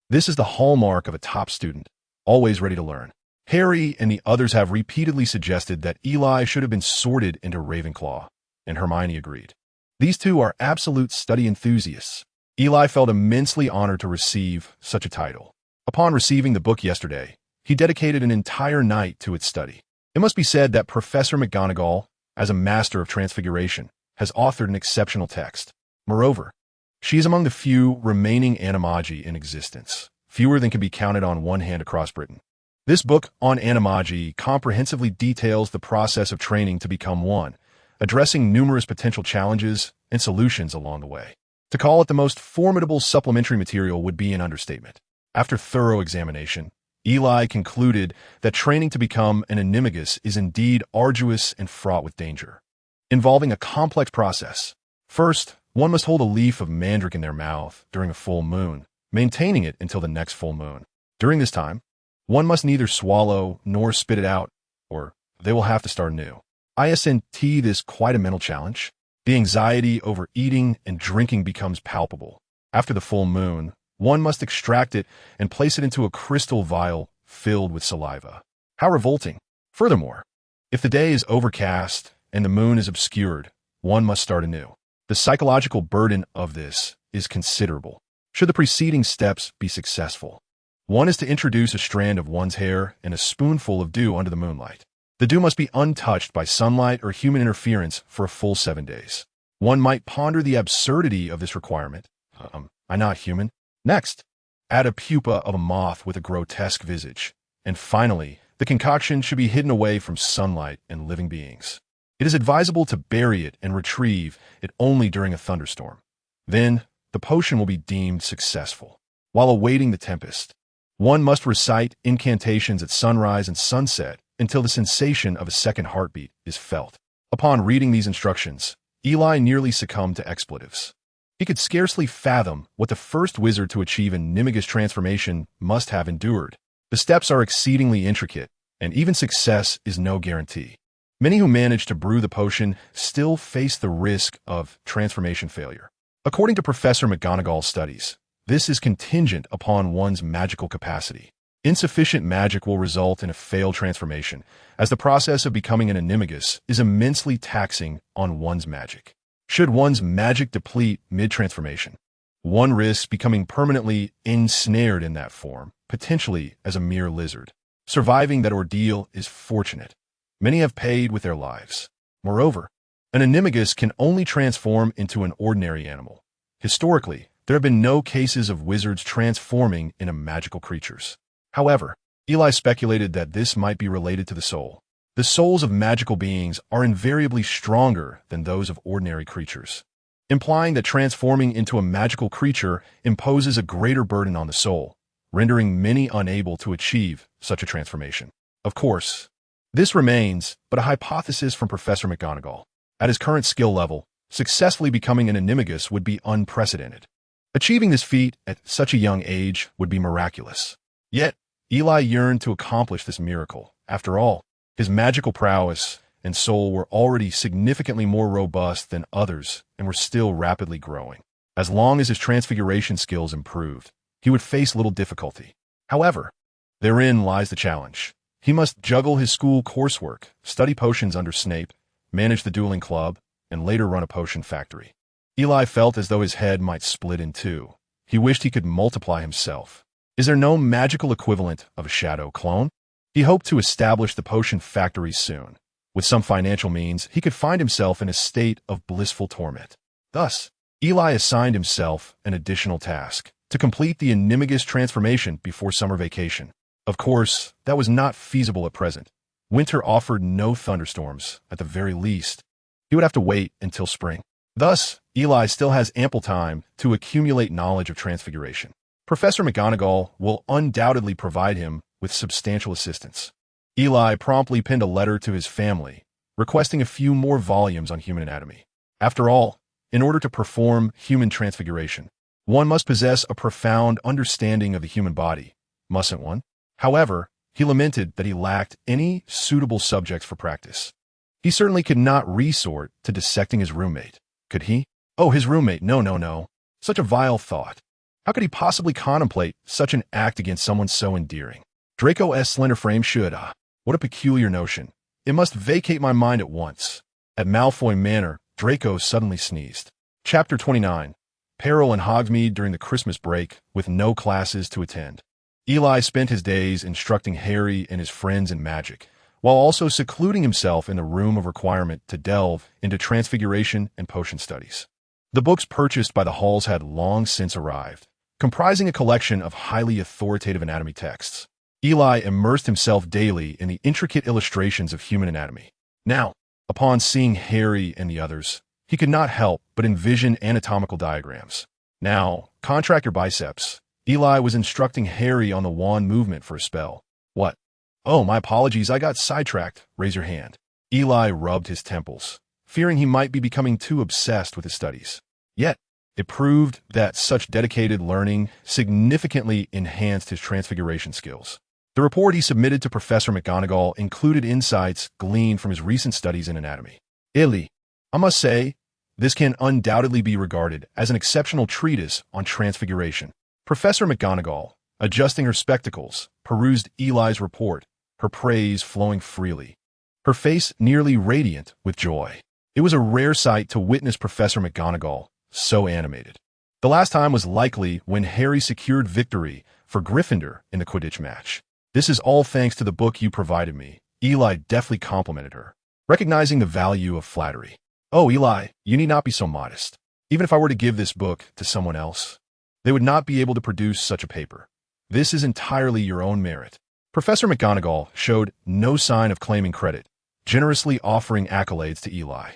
This is the hallmark of a top student, always ready to learn. Harry and the others have repeatedly suggested that Eli should have been sorted into Ravenclaw, and Hermione agreed. These two are absolute study enthusiasts. Eli felt immensely honored to receive such a title. Upon receiving the book yesterday, he dedicated an entire night to its study. It must be said that Professor McGonagall, as a master of transfiguration, has authored an exceptional text. Moreover, she is among the few remaining animagi in existence, fewer than can be counted on one hand across Britain. This book on animagi comprehensively details the process of training to become one, addressing numerous potential challenges and solutions along the way. To call it the most formidable supplementary material would be an understatement. After thorough examination, Eli concluded that training to become an animagus is indeed arduous and fraught with danger, involving a complex process. First, one must hold a leaf of mandrake in their mouth during a full moon, maintaining it until the next full moon. During this time, one must neither swallow nor spit it out, or they will have to start anew. ISNT is quite a mental challenge. The anxiety over eating and drinking becomes palpable. After the full moon, one must extract it and place it into a crystal vial filled with saliva. How revolting! Furthermore, if the day is overcast and the moon is obscured, one must start anew. The psychological burden of this is considerable. Should the preceding steps be successful, One is to introduce a strand of one's hair and a spoonful of dew under the moonlight. The dew must be untouched by sunlight or human interference for a full 7 days. One might ponder the absurdity of this requirement. I'm not human. Next, add a pupa of a moth with a grotesque visage. And finally, the concoction should be hidden away from sunlight and living beings. It is advisable to bury it and retrieve it only during a thunderstorm. Then, the potion will be deemed successful. While awaiting the tempest, one must recite incantations at sunrise and sunset until the sensation of a second heartbeat is felt. Upon reading these instructions, Eli nearly succumbed to expletives. He could scarcely fathom what the first wizard to achieve an animagus transformation must have endured. The steps are exceedingly intricate, and even success is no guarantee. Many who manage to brew the potion still face the risk of transformation failure. According to Professor McGonagall's studies, this is contingent upon one's magical capacity. Insufficient magic will result in a failed transformation, as the process of becoming an animagus is immensely taxing on one's magic. Should one's magic deplete mid-transformation, one risks becoming permanently ensnared in that form, potentially as a mere lizard. Surviving that ordeal is fortunate. Many have paid with their lives. Moreover, an animagus can only transform into an ordinary animal. Historically, there have been no cases of wizards transforming into magical creatures. However, Eli speculated that this might be related to the soul. The souls of magical beings are invariably stronger than those of ordinary creatures, implying that transforming into a magical creature imposes a greater burden on the soul, rendering many unable to achieve such a transformation. Of course, this remains but a hypothesis from Professor McGonagall. At his current skill level, successfully becoming an animagus would be unprecedented. Achieving this feat at such a young age would be miraculous. Yet, Eli yearned to accomplish this miracle. After all, his magical prowess and soul were already significantly more robust than others and were still rapidly growing. As long as his transfiguration skills improved, he would face little difficulty. However, therein lies the challenge. He must juggle his school coursework, study potions under Snape, manage the dueling club, and later run a potion factory. Eli felt as though his head might split in two. He wished he could multiply himself. Is there no magical equivalent of a shadow clone? He hoped to establish the potion factory soon. With some financial means, he could find himself in a state of blissful torment. Thus, Eli assigned himself an additional task, to complete the animagus transformation before summer vacation. Of course, that was not feasible at present. Winter offered no thunderstorms, at the very least. He would have to wait until spring. Thus, Eli still has ample time to accumulate knowledge of transfiguration. Professor McGonagall will undoubtedly provide him with substantial assistance. Eli promptly penned a letter to his family, requesting a few more volumes on human anatomy. After all, in order to perform human transfiguration, one must possess a profound understanding of the human body, mustn't one? However, he lamented that he lacked any suitable subjects for practice. He certainly could not resort to dissecting his roommate, could he? Oh, his roommate, no. Such a vile thought. How could he possibly contemplate such an act against someone so endearing? Draco S. Slenderframe should, what a peculiar notion. It must vacate my mind at once. At Malfoy Manor, Draco suddenly sneezed. Chapter 29. Peril in Hogsmeade during the Christmas break, with no classes to attend. Eli spent his days instructing Harry and his friends in magic, while also secluding himself in the room of requirement to delve into transfiguration and potion studies. The books purchased by the halls had long since arrived, comprising a collection of highly authoritative anatomy texts. Eli immersed himself daily in the intricate illustrations of human anatomy. Now, upon seeing Harry and the others, he could not help but envision anatomical diagrams. Now, contract your biceps. Eli was instructing Harry on the wand movement for a spell. What? Oh, my apologies, I got sidetracked. Raise your hand. Eli rubbed his temples, fearing he might be becoming too obsessed with his studies. Yet, it proved that such dedicated learning significantly enhanced his transfiguration skills. The report he submitted to Professor McGonagall included insights gleaned from his recent studies in anatomy. Eli, I must say, this can undoubtedly be regarded as an exceptional treatise on transfiguration. Professor McGonagall, adjusting her spectacles, perused Eli's report, her praise flowing freely, her face nearly radiant with joy. It was a rare sight to witness Professor McGonagall so animated. The last time was likely when Harry secured victory for Gryffindor in the Quidditch match. This is all thanks to the book you provided me. Eli deftly complimented her, recognizing the value of flattery. Oh, Eli, you need not be so modest. Even if I were to give this book to someone else, they would not be able to produce such a paper. This is entirely your own merit. Professor McGonagall showed no sign of claiming credit, generously offering accolades to Eli.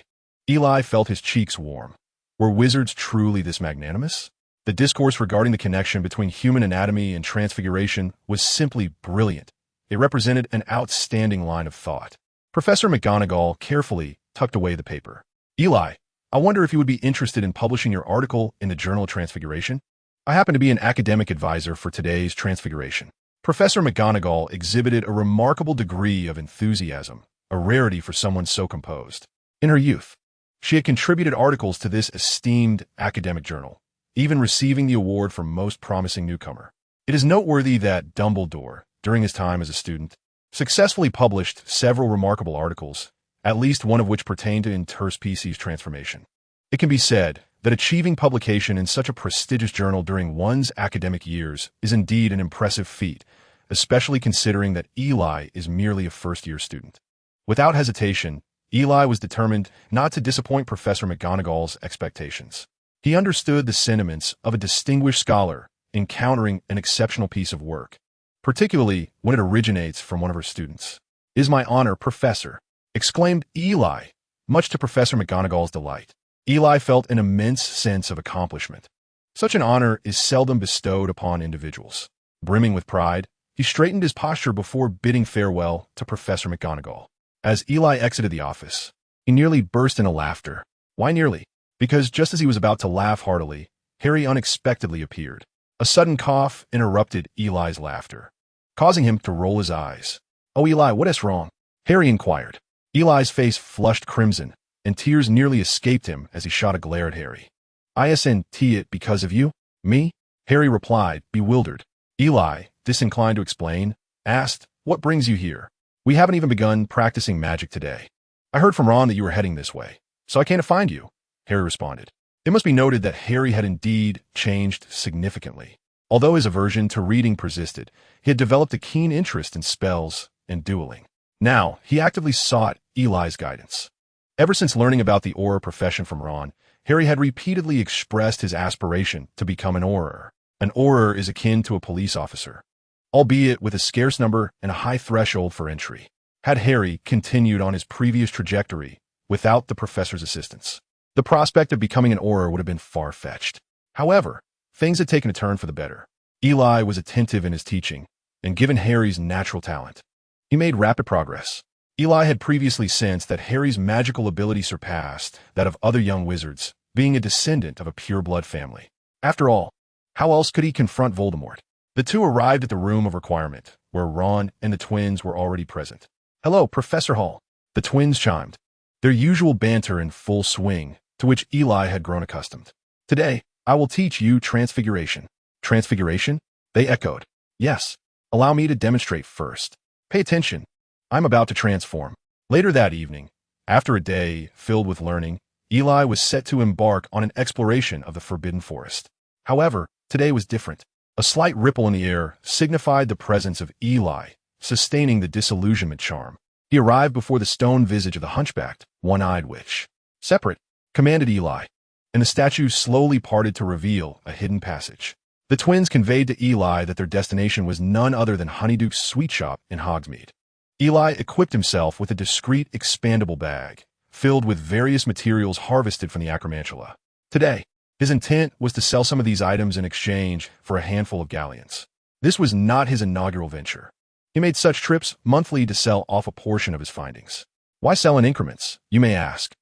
Eli felt his cheeks warm. Were wizards truly this magnanimous? The discourse regarding the connection between human anatomy and transfiguration was simply brilliant. It represented an outstanding line of thought. Professor McGonagall carefully tucked away the paper. Eli, I wonder if you would be interested in publishing your article in the Journal Transfiguration? I happen to be an academic advisor for today's Transfiguration. Professor McGonagall exhibited a remarkable degree of enthusiasm, a rarity for someone so composed. In her youth, she had contributed articles to this esteemed academic journal, even receiving the award for most promising newcomer. It is noteworthy that Dumbledore, during his time as a student, successfully published several remarkable articles, at least one of which pertained to interspecies transformation. It can be said that achieving publication in such a prestigious journal during one's academic years is indeed an impressive feat, especially considering that Eli is merely a first-year student. Without hesitation, Eli was determined not to disappoint Professor McGonagall's expectations. He understood the sentiments of a distinguished scholar encountering an exceptional piece of work, particularly when it originates from one of her students. "Is my honor, Professor," exclaimed Eli, much to Professor McGonagall's delight. Eli felt an immense sense of accomplishment. Such an honor is seldom bestowed upon individuals. Brimming with pride, he straightened his posture before bidding farewell to Professor McGonagall. As Eli exited the office, he nearly burst into laughter. Why nearly? Because just as he was about to laugh heartily, Harry unexpectedly appeared. A sudden cough interrupted Eli's laughter, causing him to roll his eyes. "Oh, Eli, what is wrong?" Harry inquired. Eli's face flushed crimson, and tears nearly escaped him as he shot a glare at Harry. "Isn't it because of you?" "Me?" Harry replied, bewildered. Eli, disinclined to explain, asked, "What brings you here?" "We haven't even begun practicing magic today. I heard from Ron that you were heading this way, so I came to find you," Harry responded. It must be noted that Harry had indeed changed significantly. Although his aversion to reading persisted, he had developed a keen interest in spells and dueling. Now, he actively sought Eli's guidance. Ever since learning about the Auror profession from Ron, Harry had repeatedly expressed his aspiration to become an Auror. An Auror is akin to a police officer, albeit with a scarce number and a high threshold for entry. Had Harry continued on his previous trajectory without the professor's assistance, the prospect of becoming an Auror would have been far-fetched. However, things had taken a turn for the better. Eli was attentive in his teaching, and given Harry's natural talent, he made rapid progress. Eli had previously sensed that Harry's magical ability surpassed that of other young wizards, being a descendant of a pure-blood family. After all, how else could he confront Voldemort? The two arrived at the room of requirement, where Ron and the twins were already present. "Hello, Professor Hall," the twins chimed, their usual banter in full swing, to which Eli had grown accustomed. "Today, I will teach you Transfiguration." "Transfiguration?" they echoed. "Yes. Allow me to demonstrate first. Pay attention. I'm about to transform." Later that evening, after a day filled with learning, Eli was set to embark on an exploration of the Forbidden Forest. However, today was different. A slight ripple in the air signified the presence of Eli, sustaining the disillusionment charm. He arrived before the stone visage of the hunchbacked, one-eyed witch. "Separate," commanded Eli, and the statue slowly parted to reveal a hidden passage. The twins conveyed to Eli that their destination was none other than Honeyduke's sweet shop in Hogsmeade. Eli equipped himself with a discreet, expandable bag, filled with various materials harvested from the Acromantula. Today, his intent was to sell some of these items in exchange for a handful of galleons. This was not his inaugural venture. He made such trips monthly to sell off a portion of his findings. Why sell in increments, you may ask?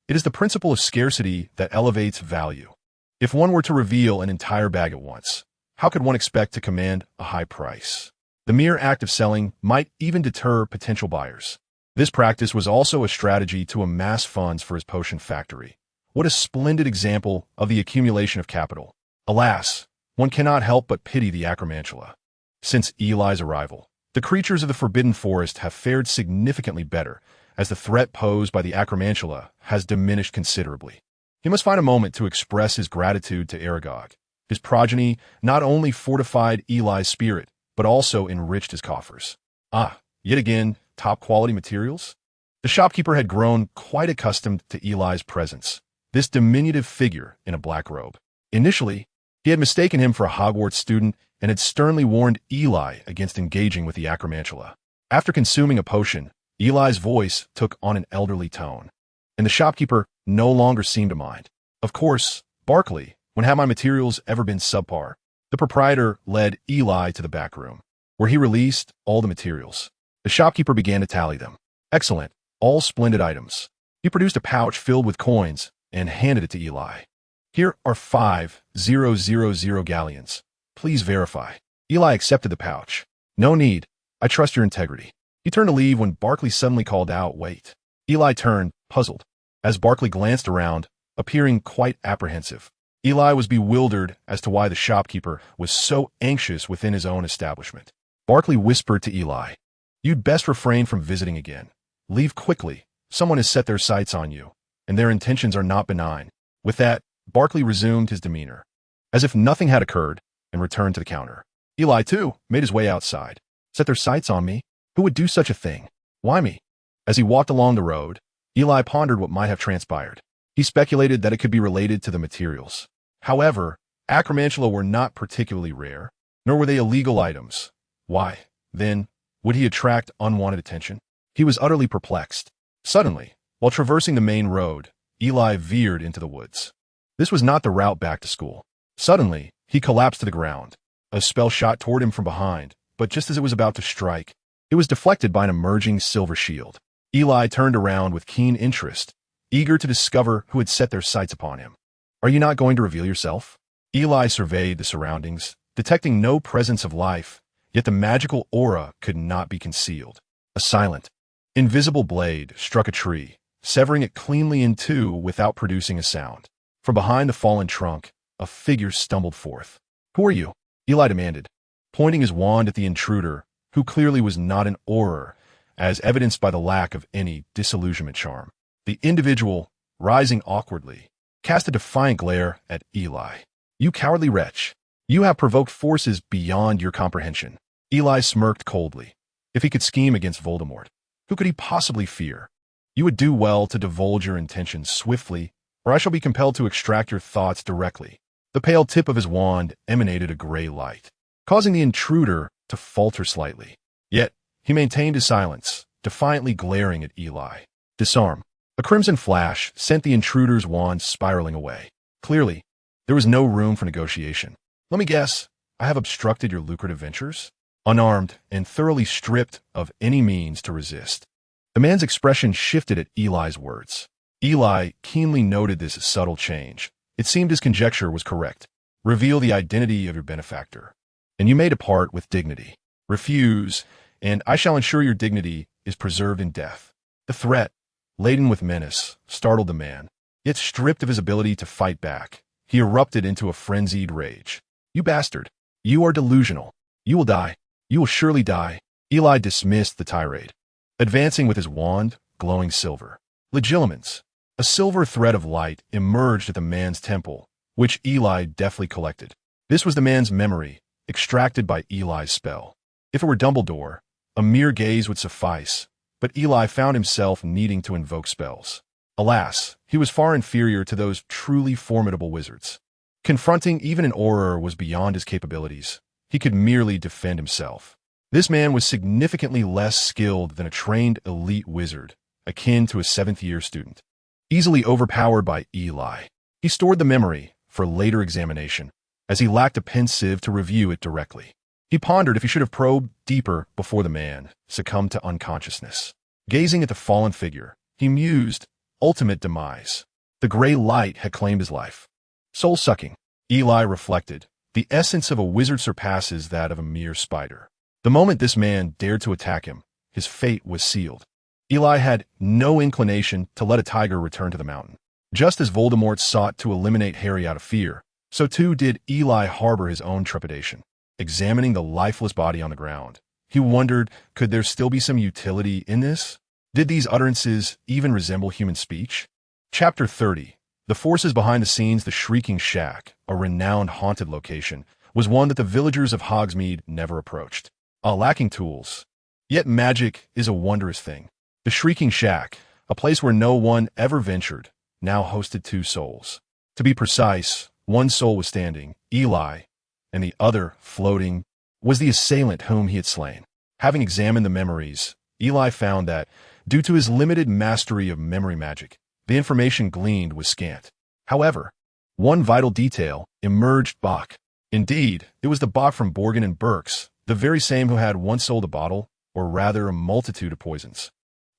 It is the principle of scarcity that elevates value. If one were to reveal an entire bag at once, how could one expect to command a high price? The mere act of selling might even deter potential buyers. This practice was also a strategy to amass funds for his potion factory. What a splendid example of the accumulation of capital. Alas, one cannot help but pity the Acromantula. Since Eli's arrival, the creatures of the Forbidden Forest have fared significantly better, as the threat posed by the Acromantula has diminished considerably. He must find a moment to express his gratitude to Aragog, His progeny not only fortified Eli's spirit, but also enriched his coffers. Yet again, top-quality materials? The shopkeeper had grown quite accustomed to Eli's presence, this diminutive figure in a black robe. Initially, he had mistaken him for a Hogwarts student and had sternly warned Eli against engaging with the acromantula. After consuming a potion, Eli's voice took on an elderly tone, and the shopkeeper no longer seemed to mind. Of course, Barkley, when had my materials ever been subpar? The proprietor led Eli to the back room, where he released all the materials. The shopkeeper began to tally them. Excellent, all splendid items. He produced a pouch filled with coins and handed it to Eli. Here are 5,000 galleons. Please verify. Eli accepted the pouch. No need. I trust your integrity. He turned to leave when Barkley suddenly called out, wait. Eli turned, puzzled, as Barkley glanced around, appearing quite apprehensive. Eli was bewildered as to why the shopkeeper was so anxious within his own establishment. Barkley whispered to Eli, you'd best refrain from visiting again. Leave quickly. Someone has set their sights on you, and their intentions are not benign. With that, Barkley resumed his demeanor, as if nothing had occurred, and returned to the counter. Eli, too, made his way outside. Set their sights on me? Who would do such a thing? Why me? As he walked along the road, Eli pondered what might have transpired. He speculated that it could be related to the materials. However, acromantula were not particularly rare, nor were they illegal items. Why, then, would he attract unwanted attention? He was utterly perplexed. Suddenly, while traversing the main road, Eli veered into the woods. This was not the route back to school. Suddenly, he collapsed to the ground. A spell shot toward him from behind, but just as it was about to strike, it was deflected by an emerging silver shield. Eli turned around with keen interest, eager to discover who had set their sights upon him. Are you not going to reveal yourself? Eli surveyed the surroundings, detecting no presence of life, yet the magical aura could not be concealed. A silent, invisible blade struck a tree, severing it cleanly in two without producing a sound. From behind the fallen trunk, a figure stumbled forth. Who are you? Eli demanded, pointing his wand at the intruder, who clearly was not an auror, as evidenced by the lack of any disillusionment charm. The individual, rising awkwardly, cast a defiant glare at Eli. You cowardly wretch! You have provoked forces beyond your comprehension. Eli smirked coldly. If he could scheme against Voldemort, who could he possibly fear? You would do well to divulge your intentions swiftly, or I shall be compelled to extract your thoughts directly. The pale tip of his wand emanated a gray light, causing the intruder to falter slightly. Yet, he maintained his silence, defiantly glaring at Eli. Disarm. A crimson flash sent the intruder's wand spiraling away. Clearly, there was no room for negotiation. Let me guess, I have obstructed your lucrative ventures? Unarmed and thoroughly stripped of any means to resist. The man's expression shifted at Eli's words. Eli keenly noted this subtle change. It seemed his conjecture was correct. Reveal the identity of your benefactor, and you may depart with dignity. Refuse, and I shall ensure your dignity is preserved in death. The threat, laden with menace, startled the man. Yet stripped of his ability to fight back, he erupted into a frenzied rage. You bastard! You are delusional. You will die. You will surely die. Eli dismissed the tirade, advancing with his wand, glowing silver. Legilimens. A silver thread of light emerged at the man's temple, which Eli deftly collected. This was the man's memory, extracted by Eli's spell. If it were Dumbledore, a mere gaze would suffice, but Eli found himself needing to invoke spells. Alas, he was far inferior to those truly formidable wizards. Confronting even an auror was beyond his capabilities. He could merely defend himself. This man was significantly less skilled than a trained elite wizard, akin to a seventh-year student. Easily overpowered by Eli, he stored the memory for later examination, as he lacked a pensieve to review it directly. He pondered if he should have probed deeper before the man succumbed to unconsciousness. Gazing at the fallen figure, he mused, ultimate demise. The gray light had claimed his life. Soul-sucking, Eli reflected. The essence of a wizard surpasses that of a mere spider. The moment this man dared to attack him, his fate was sealed. Eli had no inclination to let a tiger return to the mountain. Just as Voldemort sought to eliminate Harry out of fear, so too did Eli harbor his own trepidation. Examining the lifeless body on the ground, he wondered, could there still be some utility in this? Did these utterances even resemble human speech? Chapter 30. The forces behind the scenes, the Shrieking Shack, a renowned haunted location, was one that the villagers of Hogsmeade never approached. Lacking tools. Yet magic is a wondrous thing. The Shrieking Shack, a place where no one ever ventured, now hosted two souls. To be precise, one soul was standing, Eli, and the other, floating, was the assailant whom he had slain. Having examined the memories, Eli found that, due to his limited mastery of memory magic, the information gleaned was scant. However, one vital detail emerged: Bach. Indeed, it was the Bach from Borgin and Berks, the very same who had once sold a bottle, or rather a multitude of poisons.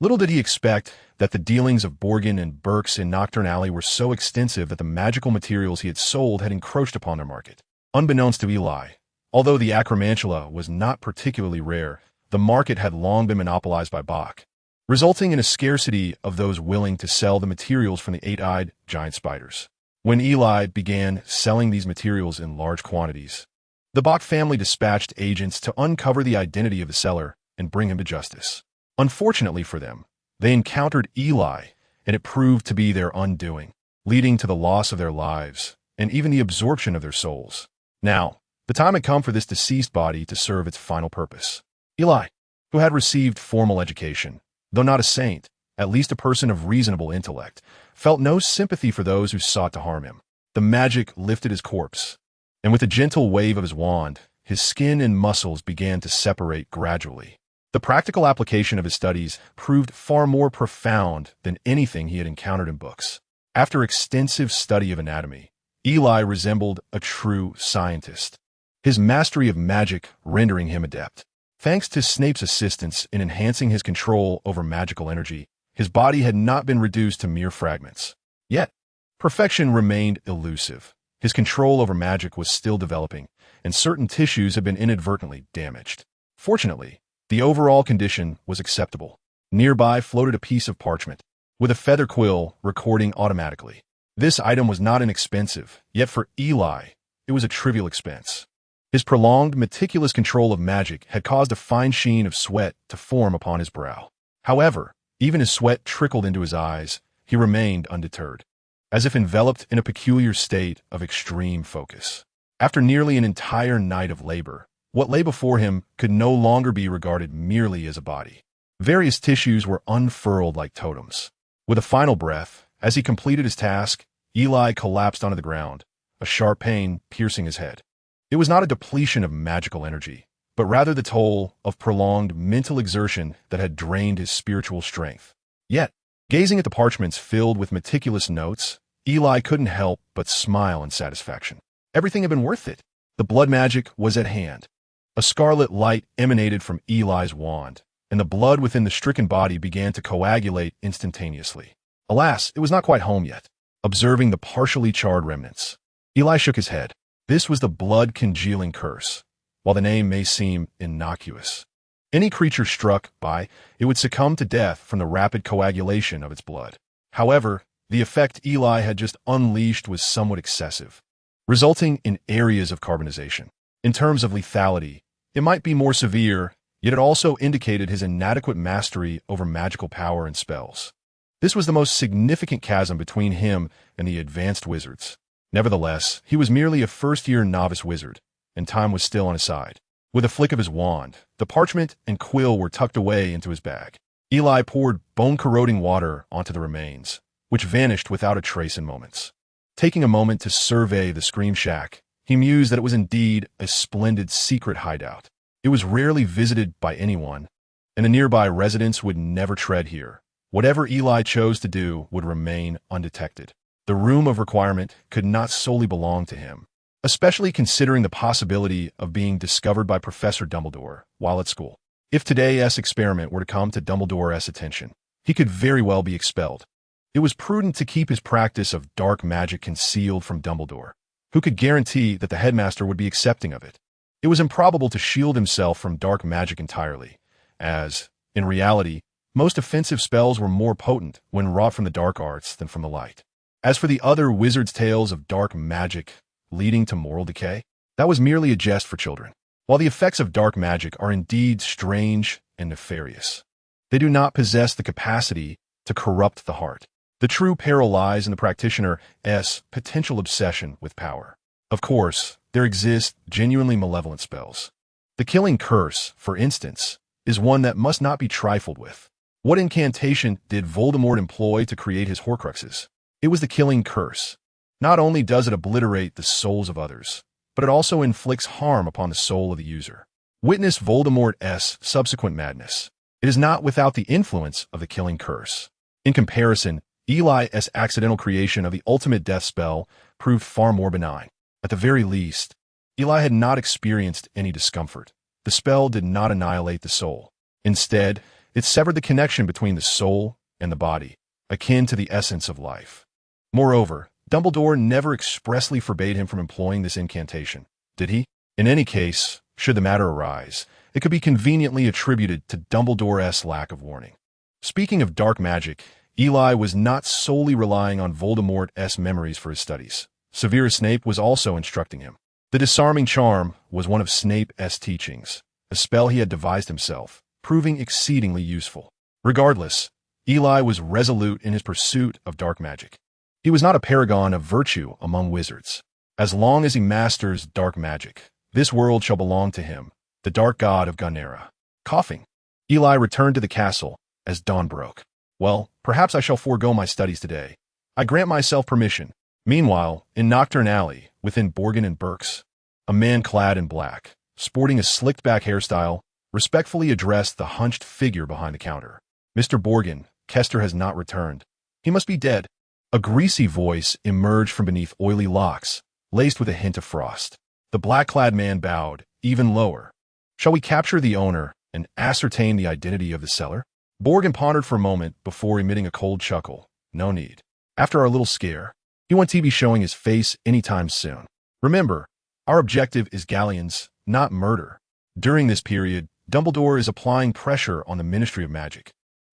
Little did he expect that the dealings of Borgin and Berks in Nocturne Alley were so extensive that the magical materials he had sold had encroached upon their market. Unbeknownst to Eli, although the acromantula was not particularly rare, the market had long been monopolized by Bach, resulting in a scarcity of those willing to sell the materials from the eight-eyed giant spiders. When Eli began selling these materials in large quantities, the Bach family dispatched agents to uncover the identity of the seller and bring him to justice. Unfortunately for them, they encountered Eli, and it proved to be their undoing, leading to the loss of their lives and even the absorption of their souls. Now, the time had come for this deceased body to serve its final purpose. Eli, who had received formal education, though not a saint, at least a person of reasonable intellect, felt no sympathy for those who sought to harm him. The magic lifted his corpse, and with a gentle wave of his wand, his skin and muscles began to separate gradually. The practical application of his studies proved far more profound than anything he had encountered in books. After extensive study of anatomy, Eli resembled a true scientist, his mastery of magic rendering him adept. Thanks to Snape's assistance in enhancing his control over magical energy, his body had not been reduced to mere fragments. Yet, perfection remained elusive. His control over magic was still developing, and certain tissues had been inadvertently damaged. Fortunately, the overall condition was acceptable. Nearby floated a piece of parchment, with a feather quill recording automatically. This item was not inexpensive, yet for Eli, it was a trivial expense. His prolonged, meticulous control of magic had caused a fine sheen of sweat to form upon his brow. However, even as sweat trickled into his eyes, he remained undeterred, as if enveloped in a peculiar state of extreme focus. After nearly an entire night of labor, what lay before him could no longer be regarded merely as a body. Various tissues were unfurled like totems. With a final breath, as he completed his task, Eli collapsed onto the ground, a sharp pain piercing his head. It was not a depletion of magical energy, but rather the toll of prolonged mental exertion that had drained his spiritual strength. Yet, gazing at the parchments filled with meticulous notes, Eli couldn't help but smile in satisfaction. Everything had been worth it. The blood magic was at hand. A scarlet light emanated from Eli's wand, and the blood within the stricken body began to coagulate instantaneously. Alas, it was not quite home yet. Observing the partially charred remnants, Eli shook his head. This was the blood-congealing curse. While the name may seem innocuous, any creature struck by it would succumb to death from the rapid coagulation of its blood. However, the effect Eli had just unleashed was somewhat excessive, resulting in areas of carbonization. In terms of lethality, it might be more severe, yet it also indicated his inadequate mastery over magical power and spells. This was the most significant chasm between him and the advanced wizards. Nevertheless, he was merely a first-year novice wizard, and time was still on his side. With a flick of his wand, the parchment and quill were tucked away into his bag. Eli poured bone-corroding water onto the remains, which vanished without a trace in moments. Taking a moment to survey the Scream Shack, he mused that it was indeed a splendid secret hideout. It was rarely visited by anyone, and the nearby residents would never tread here. Whatever Eli chose to do would remain undetected. The Room of Requirement could not solely belong to him, especially considering the possibility of being discovered by Professor Dumbledore while at school. If today's experiment were to come to Dumbledore's attention, he could very well be expelled. It was prudent to keep his practice of dark magic concealed from Dumbledore, who could guarantee that the headmaster would be accepting of it. It was improbable to shield himself from dark magic entirely, as, in reality, most offensive spells were more potent when wrought from the dark arts than from the light. As for the other wizards' tales of dark magic leading to moral decay, that was merely a jest for children. While the effects of dark magic are indeed strange and nefarious, they do not possess the capacity to corrupt the heart. The true peril lies in the practitioner's potential obsession with power. Of course, there exist genuinely malevolent spells. The Killing Curse, for instance, is one that must not be trifled with. What incantation did Voldemort employ to create his Horcruxes? It was the Killing Curse. Not only does it obliterate the souls of others, but it also inflicts harm upon the soul of the user. Witness Voldemort's subsequent madness. It is not without the influence of the Killing Curse. In comparison, Eli's accidental creation of the ultimate death spell proved far more benign. At the very least, Eli had not experienced any discomfort. The spell did not annihilate the soul. Instead, it severed the connection between the soul and the body, akin to the essence of life. Moreover, Dumbledore never expressly forbade him from employing this incantation, did he? In any case, should the matter arise, it could be conveniently attributed to Dumbledore's lack of warning. Speaking of dark magic, Eli was not solely relying on Voldemort's memories for his studies. Severus Snape was also instructing him. The disarming charm was one of Snape's teachings, a spell he had devised himself, proving exceedingly useful. Regardless, Eli was resolute in his pursuit of dark magic. He was not a paragon of virtue among wizards. As long as he masters dark magic, this world shall belong to him, the dark god of Gunera. Coughing, Eli returned to the castle as dawn broke. Well, perhaps I shall forego my studies today. I grant myself permission. Meanwhile, in Nocturne Alley, within Borgin and Burke's, a man clad in black, sporting a slicked-back hairstyle, respectfully addressed the hunched figure behind the counter. Mr. Borgin, Kester has not returned. He must be dead. A greasy voice emerged from beneath oily locks, laced with a hint of frost. The black-clad man bowed, even lower. Shall we capture the owner and ascertain the identity of the seller? Borgin pondered for a moment before emitting a cold chuckle. No need. After our little scare, he won't be showing his face anytime soon. Remember, our objective is galleons, not murder. During this period, Dumbledore is applying pressure on the Ministry of Magic,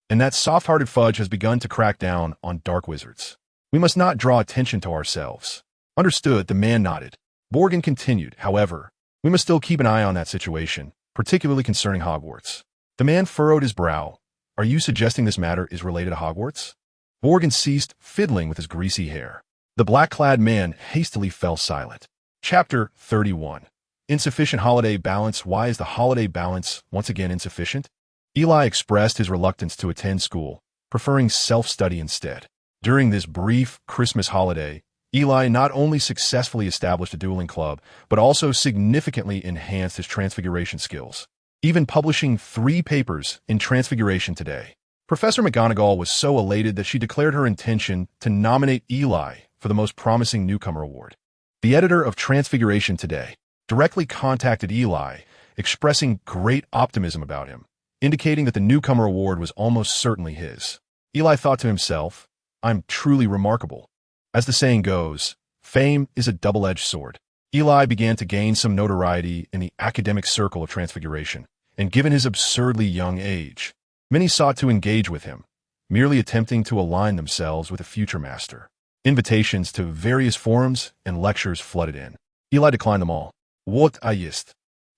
and that soft-hearted fudge has begun to crack down on dark wizards. We must not draw attention to ourselves. Understood, the man nodded. Borgin continued, however, we must still keep an eye on that situation, particularly concerning Hogwarts. The man furrowed his brow. Are you suggesting this matter is related to Hogwarts? Borgin ceased fiddling with his greasy hair. The black-clad man hastily fell silent. Chapter 31. Insufficient holiday balance. Why is the holiday balance once again insufficient? Eli expressed his reluctance to attend school, preferring self-study instead. During this brief Christmas holiday, Eli not only successfully established a dueling club, but also significantly enhanced his transfiguration skills, even publishing 3 papers in Transfiguration Today. Professor McGonagall was so elated that she declared her intention to nominate Eli for the Most Promising Newcomer Award. The editor of Transfiguration Today directly contacted Eli, expressing great optimism about him, indicating that the Newcomer Award was almost certainly his. Eli thought to himself, I'm truly remarkable. As the saying goes, fame is a double-edged sword. Eli began to gain some notoriety in the academic circle of Transfiguration, and given his absurdly young age, many sought to engage with him, merely attempting to align themselves with a future master. Invitations to various forums and lectures flooded in. Eli declined them all. What I ist.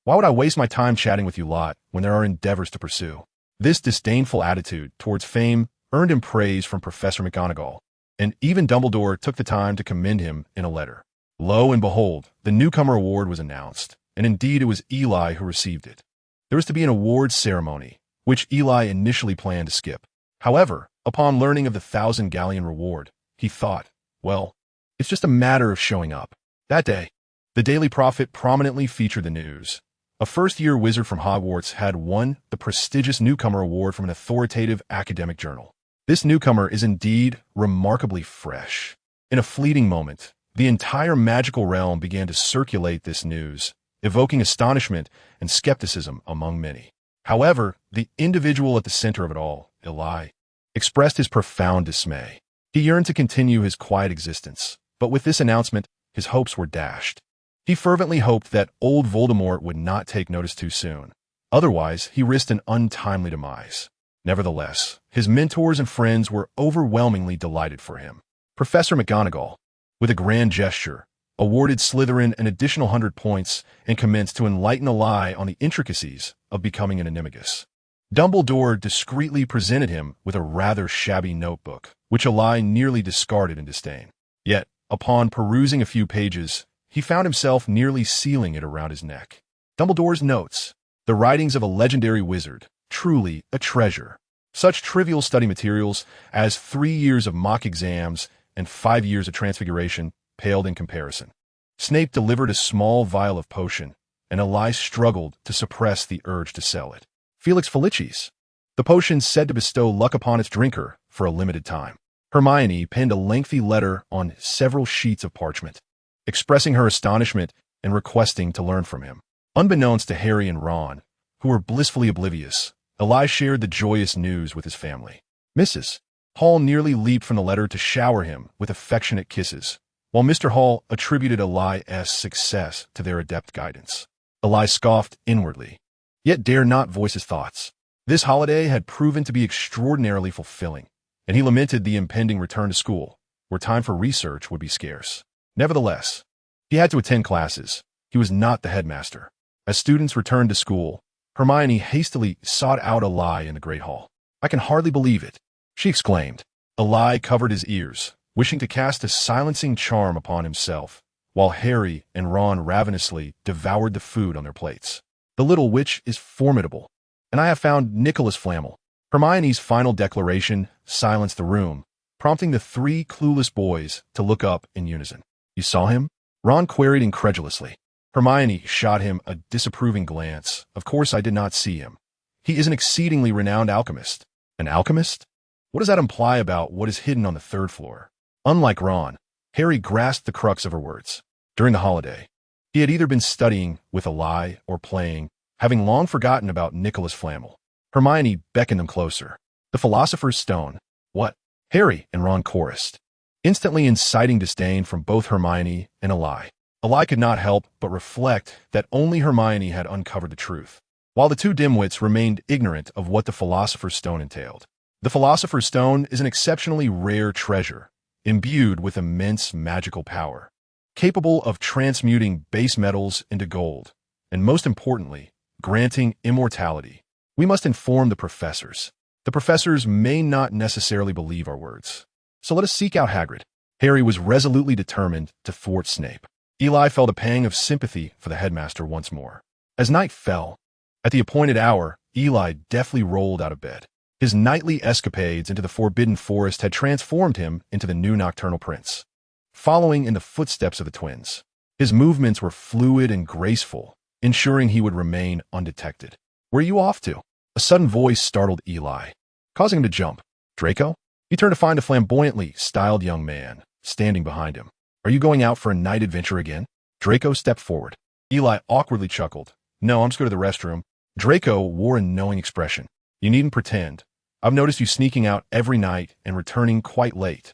Why would I waste my time chatting with you lot when there are endeavors to pursue? This disdainful attitude towards fame earned him praise from Professor McGonagall, and even Dumbledore took the time to commend him in a letter. Lo and behold, the Newcomer Award was announced, and indeed it was Eli who received it. There was to be an awards ceremony, which Eli initially planned to skip. However, upon learning of the 1,000 galleon reward, he thought, well, it's just a matter of showing up. That day, the Daily Prophet prominently featured the news. A first-year wizard from Hogwarts had won the prestigious Newcomer Award from an authoritative academic journal. This newcomer is indeed remarkably fresh. In a fleeting moment, the entire magical realm began to circulate this news, evoking astonishment and skepticism among many. However, the individual at the center of it all, Eli, expressed his profound dismay. He yearned to continue his quiet existence, but with this announcement, his hopes were dashed. He fervently hoped that old Voldemort would not take notice too soon. Otherwise, he risked an untimely demise. Nevertheless, his mentors and friends were overwhelmingly delighted for him. Professor McGonagall, with a grand gesture, awarded Slytherin an additional 100 points and commenced to enlighten Eli on the intricacies of becoming an animagus. Dumbledore discreetly presented him with a rather shabby notebook, which Eli nearly discarded in disdain. Yet, upon perusing a few pages, he found himself nearly sealing it around his neck. Dumbledore's notes, the writings of a legendary wizard, truly a treasure. Such trivial study materials as 3 years of mock exams and 5 years of transfiguration paled in comparison. Snape delivered a small vial of potion, and Eli struggled to suppress the urge to sell it. Felix Felicis. The potion said to bestow luck upon its drinker for a limited time. Hermione penned a lengthy letter on several sheets of parchment, expressing her astonishment and requesting to learn from him. Unbeknownst to Harry and Ron, who were blissfully oblivious, Eli shared the joyous news with his family. Mrs. Hall nearly leaped from the letter to shower him with affectionate kisses, while Mr. Hall attributed Eli's success to their adept guidance. Eli scoffed inwardly, yet dared not voice his thoughts. This holiday had proven to be extraordinarily fulfilling, and he lamented the impending return to school, where time for research would be scarce. Nevertheless, he had to attend classes. He was not the headmaster. As students returned to school, Hermione hastily sought out Eli in the Great Hall. "I can hardly believe it," she exclaimed. Eli covered his ears, wishing to cast a silencing charm upon himself, while Harry and Ron ravenously devoured the food on their plates. "The little witch is formidable, and I have found Nicholas Flamel." Hermione's final declaration silenced the room, prompting the 3 clueless boys to look up in unison. "You saw him?" Ron queried incredulously. Hermione shot him a disapproving glance. "Of course I did not see him. He is an exceedingly renowned alchemist." "An alchemist? What does that imply about what is hidden on the 3rd floor?" Unlike Ron, Harry grasped the crux of her words. During the holiday, he had either been studying with Eli or playing, having long forgotten about Nicholas Flamel. Hermione beckoned him closer. "The Philosopher's Stone." "What?" Harry and Ron chorused, instantly inciting disdain from both Hermione and Eli. Eli could not help but reflect that only Hermione had uncovered the truth, while the 2 dimwits remained ignorant of what the Philosopher's Stone entailed. The Philosopher's Stone is an exceptionally rare treasure, imbued with immense magical power, capable of transmuting base metals into gold, and most importantly, granting immortality. We must inform the professors. The professors may not necessarily believe our words. So let us seek out Hagrid. Harry was resolutely determined to thwart Snape. Eli felt a pang of sympathy for the headmaster once more. As night fell, at the appointed hour, Eli deftly rolled out of bed. His nightly escapades into the Forbidden Forest had transformed him into the new Nocturnal Prince. Following in the footsteps of the twins, his movements were fluid and graceful, ensuring he would remain undetected. "Where are you off to?" A sudden voice startled Eli, causing him to jump. "Draco?" He turned to find a flamboyantly styled young man standing behind him. "Are you going out for a night adventure again?" Draco stepped forward. Eli awkwardly chuckled. "No, I'm just going to the restroom." Draco wore a knowing expression. "You needn't pretend. I've noticed you sneaking out every night and returning quite late."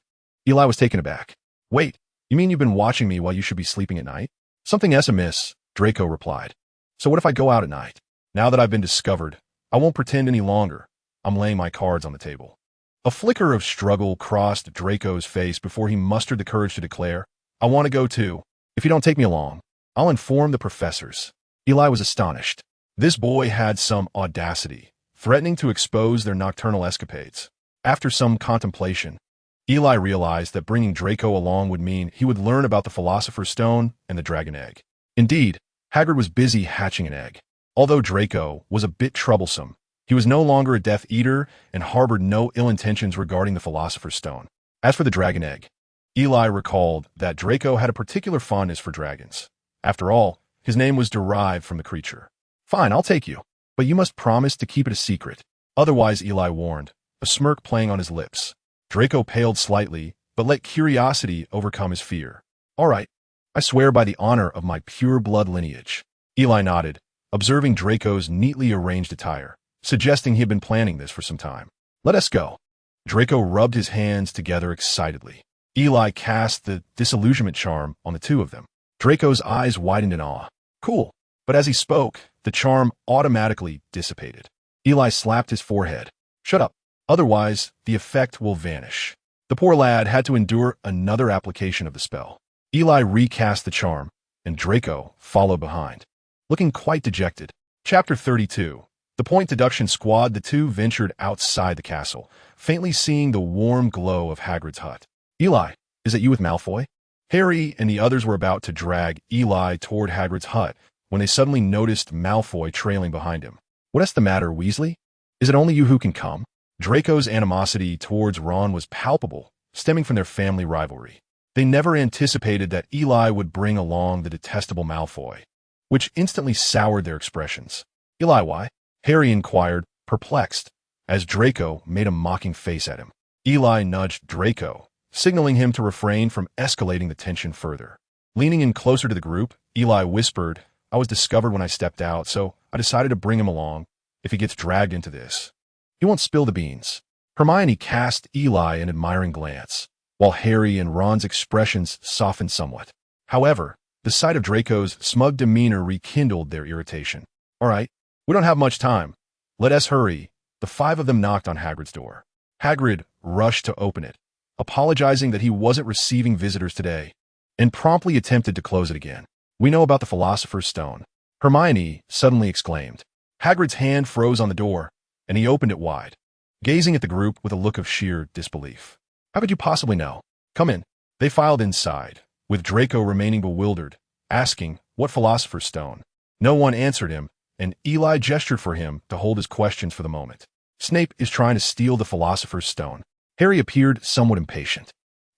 Eli was taken aback. "Wait, you mean you've been watching me while you should be sleeping at night?" "Something's amiss," Draco replied. "So what if I go out at night? Now that I've been discovered, I won't pretend any longer. I'm laying my cards on the table." A flicker of struggle crossed Draco's face before he mustered the courage to declare, "I want to go too. If you don't take me along, I'll inform the professors." Eli was astonished. This boy had some audacity, threatening to expose their nocturnal escapades. After some contemplation, Eli realized that bringing Draco along would mean he would learn about the Philosopher's Stone and the Dragon Egg. Indeed, Hagrid was busy hatching an egg. Although Draco was a bit troublesome, he was no longer a Death Eater and harbored no ill intentions regarding the Philosopher's Stone. As for the Dragon Egg, Eli recalled that Draco had a particular fondness for dragons. After all, his name was derived from the creature. "Fine, I'll take you, but you must promise to keep it a secret. Otherwise," Eli warned, a smirk playing on his lips. Draco paled slightly, but let curiosity overcome his fear. "All right, I swear by the honor of my pure blood lineage." Eli nodded, observing Draco's neatly arranged attire, suggesting he had been planning this for some time. "Let us go." Draco rubbed his hands together excitedly. Eli cast the disillusionment charm on the 2 of them. Draco's eyes widened in awe. "Cool." But as he spoke, the charm automatically dissipated. Eli slapped his forehead. "Shut up. Otherwise, the effect will vanish." The poor lad had to endure another application of the spell. Eli recast the charm, and Draco followed behind, looking quite dejected. Chapter 32. The point deduction squad, the two ventured outside the castle, faintly seeing the warm glow of Hagrid's hut. Eli, is it you with Malfoy? Harry and the others were about to drag Eli toward Hagrid's hut when they suddenly noticed Malfoy trailing behind him. What's the matter, Weasley? Is it only you who can come? Draco's animosity towards Ron was palpable, stemming from their family rivalry. They never anticipated that Eli would bring along the detestable Malfoy, which instantly soured their expressions. Eli, why? Harry inquired, perplexed, as Draco made a mocking face at him. Eli nudged Draco, signaling him to refrain from escalating the tension further. Leaning in closer to the group, Eli whispered, I was discovered when I stepped out, so I decided to bring him along if he gets dragged into this. He won't spill the beans. Hermione cast Eli an admiring glance, while Harry and Ron's expressions softened somewhat. However, the sight of Draco's smug demeanor rekindled their irritation. All right, we don't have much time. Let us hurry. The five of them knocked on Hagrid's door. Hagrid rushed to open it, apologizing that he wasn't receiving visitors today, and promptly attempted to close it again. We know about the Philosopher's Stone, Hermione suddenly exclaimed. Hagrid's hand froze on the door, and he opened it wide, gazing at the group with a look of sheer disbelief. How could you possibly know? Come in. They filed inside, with Draco remaining bewildered, asking, what Philosopher's Stone? No one answered him, and Eli gestured for him to hold his questions for the moment. Snape is trying to steal the Philosopher's Stone. Harry appeared somewhat impatient.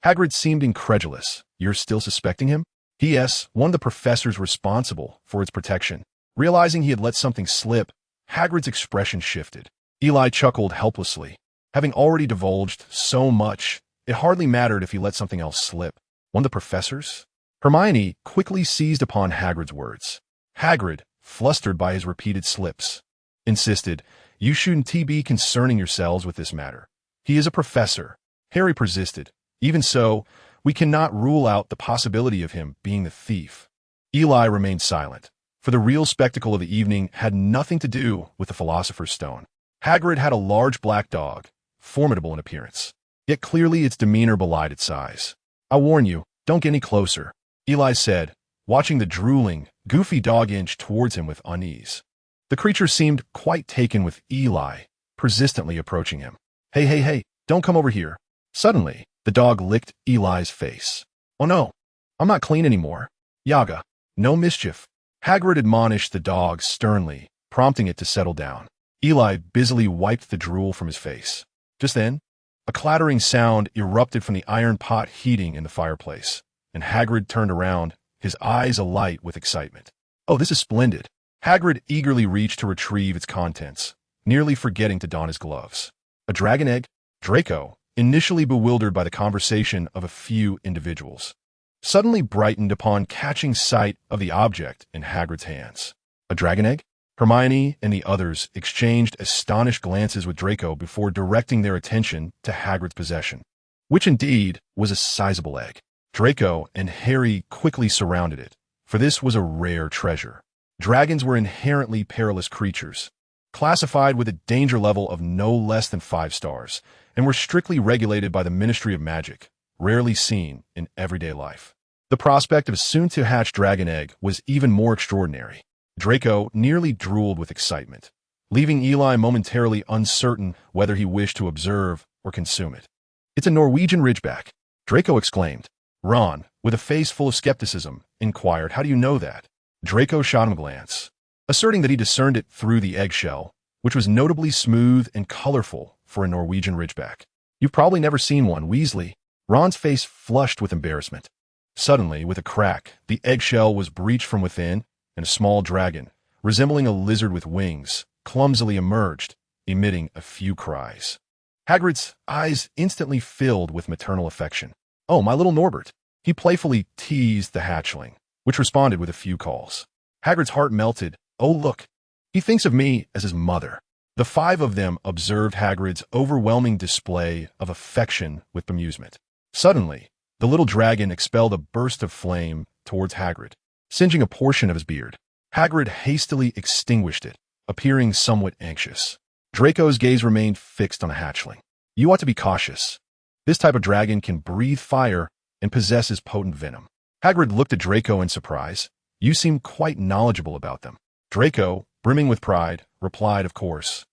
Hagrid seemed incredulous. You're still suspecting him? P.S. One of the professors responsible for its protection. Realizing he had let something slip, Hagrid's expression shifted. Eli chuckled helplessly. Having already divulged so much, it hardly mattered if he let something else slip. One of the professors? Hermione quickly seized upon Hagrid's words. Hagrid, flustered by his repeated slips, insisted, You shouldn't be concerning yourselves with this matter. He is a professor. Harry persisted. Even so, we cannot rule out the possibility of him being the thief. Eli remained silent, for the real spectacle of the evening had nothing to do with the Philosopher's Stone. Hagrid had a large black dog, formidable in appearance, yet clearly its demeanor belied its size. I warn you, don't get any closer, Eli said, watching the drooling, goofy dog inch towards him with unease. The creature seemed quite taken with Eli, persistently approaching him. Hey, don't come over here. Suddenly, the dog licked Eli's face. Oh no, I'm not clean anymore. Yaga, no mischief. Hagrid admonished the dog sternly, prompting it to settle down. Eli busily wiped the drool from his face. Just then, a clattering sound erupted from the iron pot heating in the fireplace, and Hagrid turned around, his eyes alight with excitement. Oh, this is splendid. Hagrid eagerly reached to retrieve its contents, nearly forgetting to don his gloves. A dragon egg? Draco, initially bewildered by the conversation of a few individuals, suddenly brightened upon catching sight of the object in Hagrid's hands. A dragon egg? Hermione and the others exchanged astonished glances with Draco before directing their attention to Hagrid's possession, which indeed was a sizable egg. Draco and Harry quickly surrounded it, for this was a rare treasure. Dragons were inherently perilous creatures, classified with a danger level of no less than 5 stars, and were strictly regulated by the Ministry of Magic, rarely seen in everyday life. The prospect of a soon-to-hatch dragon egg was even more extraordinary. Draco nearly drooled with excitement, leaving Eli momentarily uncertain whether he wished to observe or consume it. It's a Norwegian ridgeback, Draco exclaimed. Ron, with a face full of skepticism, inquired, How do you know that? Draco shot him a glance, asserting that he discerned it through the eggshell, which was notably smooth and colorful for a Norwegian ridgeback. You've probably never seen one, Weasley. Ron's face flushed with embarrassment. Suddenly, with a crack, the eggshell was breached from within, and a small dragon, resembling a lizard with wings, clumsily emerged, emitting a few cries. Hagrid's eyes instantly filled with maternal affection. Oh, my little Norbert. He playfully teased the hatchling, which responded with a few calls. Hagrid's heart melted. Oh, look. He thinks of me as his mother. The 5 of them observed Hagrid's overwhelming display of affection with bemusement. Suddenly, the little dragon expelled a burst of flame towards Hagrid, singeing a portion of his beard. Hagrid hastily extinguished it, appearing somewhat anxious. Draco's gaze remained fixed on the hatchling. You ought to be cautious. This type of dragon can breathe fire and possesses potent venom. Hagrid looked at Draco in surprise. You seem quite knowledgeable about them. Draco, brimming with pride, replied, "Of course.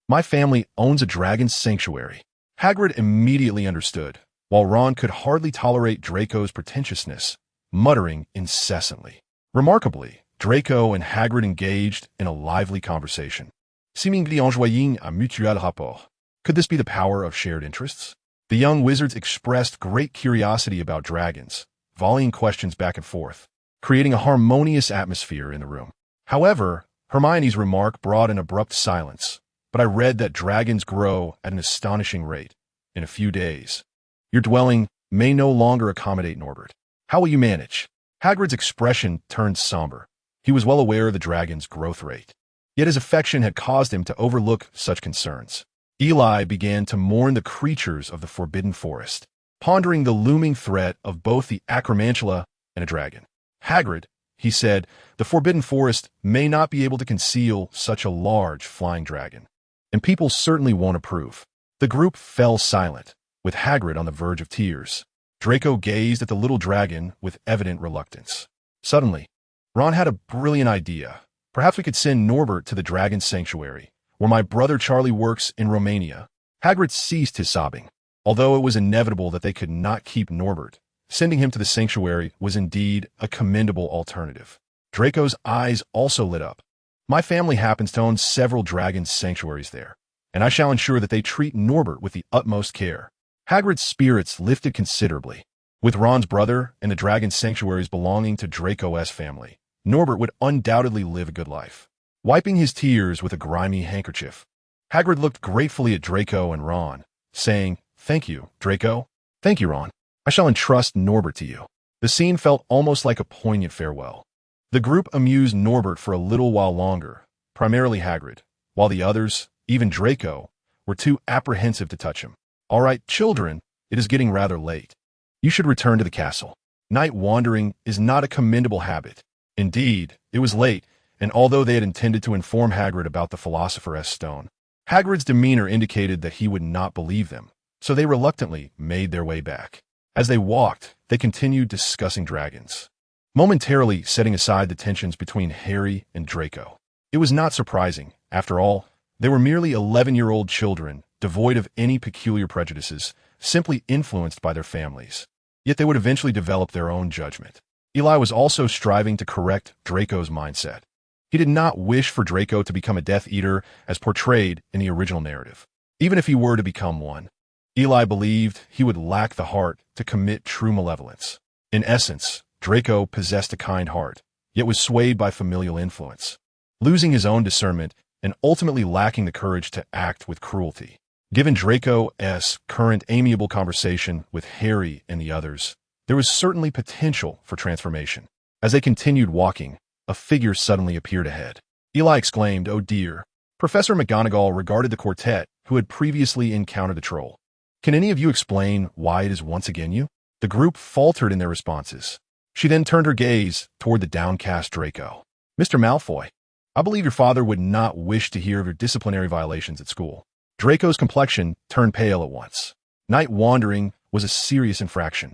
My family owns a dragon's sanctuary." Hagrid immediately understood, while Ron could hardly tolerate Draco's pretentiousness, muttering incessantly. Remarkably, Draco and Hagrid engaged in a lively conversation, seemingly enjoying un mutuel rapport. Could this be the power of shared interests? The young wizards expressed great curiosity about dragons, volleying questions back and forth, creating a harmonious atmosphere in the room. However, Hermione's remark brought an abrupt silence. "But I read that dragons grow at an astonishing rate. In a few days, your dwelling may no longer accommodate Norbert. How will you manage?" Hagrid's expression turned somber. He was well aware of the dragon's growth rate. Yet his affection had caused him to overlook such concerns. Eli began to mourn the creatures of the Forbidden Forest, pondering the looming threat of both the Acromantula and a dragon. "Hagrid," he said, "the Forbidden Forest may not be able to conceal such a large flying dragon, and people certainly won't approve." The group fell silent, with Hagrid on the verge of tears. Draco gazed at the little dragon with evident reluctance. Suddenly, Ron had a brilliant idea. "Perhaps we could send Norbert to the dragon's sanctuary, where my brother Charlie works in Romania." Hagrid ceased his sobbing. Although it was inevitable that they could not keep Norbert, sending him to the sanctuary was indeed a commendable alternative. Draco's eyes also lit up. "My family happens to own several dragon sanctuaries there, and I shall ensure that they treat Norbert with the utmost care." Hagrid's spirits lifted considerably. With Ron's brother and the dragon sanctuaries belonging to Draco's family, Norbert would undoubtedly live a good life. Wiping his tears with a grimy handkerchief, Hagrid looked gratefully at Draco and Ron, saying, "Thank you, Draco. Thank you, Ron. I shall entrust Norbert to you." The scene felt almost like a poignant farewell. The group amused Norbert for a little while longer, primarily Hagrid, while the others, even Draco, were too apprehensive to touch him. "All right, children, it is getting rather late. You should return to the castle. Night wandering is not a commendable habit." Indeed, it was late, and although they had intended to inform Hagrid about the Philosopher's Stone, Hagrid's demeanor indicated that he would not believe them, so they reluctantly made their way back. As they walked, they continued discussing dragons, momentarily setting aside the tensions between Harry and Draco. It was not surprising. After all, they were merely 11-year-old children, devoid of any peculiar prejudices, simply influenced by their families. Yet they would eventually develop their own judgment. Eli was also striving to correct Draco's mindset. He did not wish for Draco to become a Death Eater as portrayed in the original narrative. Even if he were to become one, Eli believed he would lack the heart to commit true malevolence. In essence, Draco possessed a kind heart, yet was swayed by familial influence, losing his own discernment and ultimately lacking the courage to act with cruelty. Given Draco's current amiable conversation with Harry and the others, there was certainly potential for transformation. As they continued walking, a figure suddenly appeared ahead. Eli exclaimed, "Oh dear." Professor McGonagall regarded the quartet who had previously encountered the troll. "Can any of you explain why it is once again you?" The group faltered in their responses. She then turned her gaze toward the downcast Draco. "Mr. Malfoy, I believe your father would not wish to hear of your disciplinary violations at school." Draco's complexion turned pale at once. Night wandering was a serious infraction,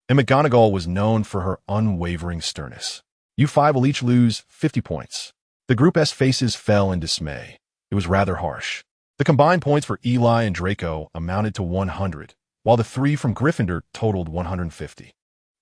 and McGonagall was known for her unwavering sternness. "You five will each lose 50 points. The group's faces fell in dismay. It was rather harsh. The combined points for Eli and Draco amounted to 100, while the three from Gryffindor totaled 150.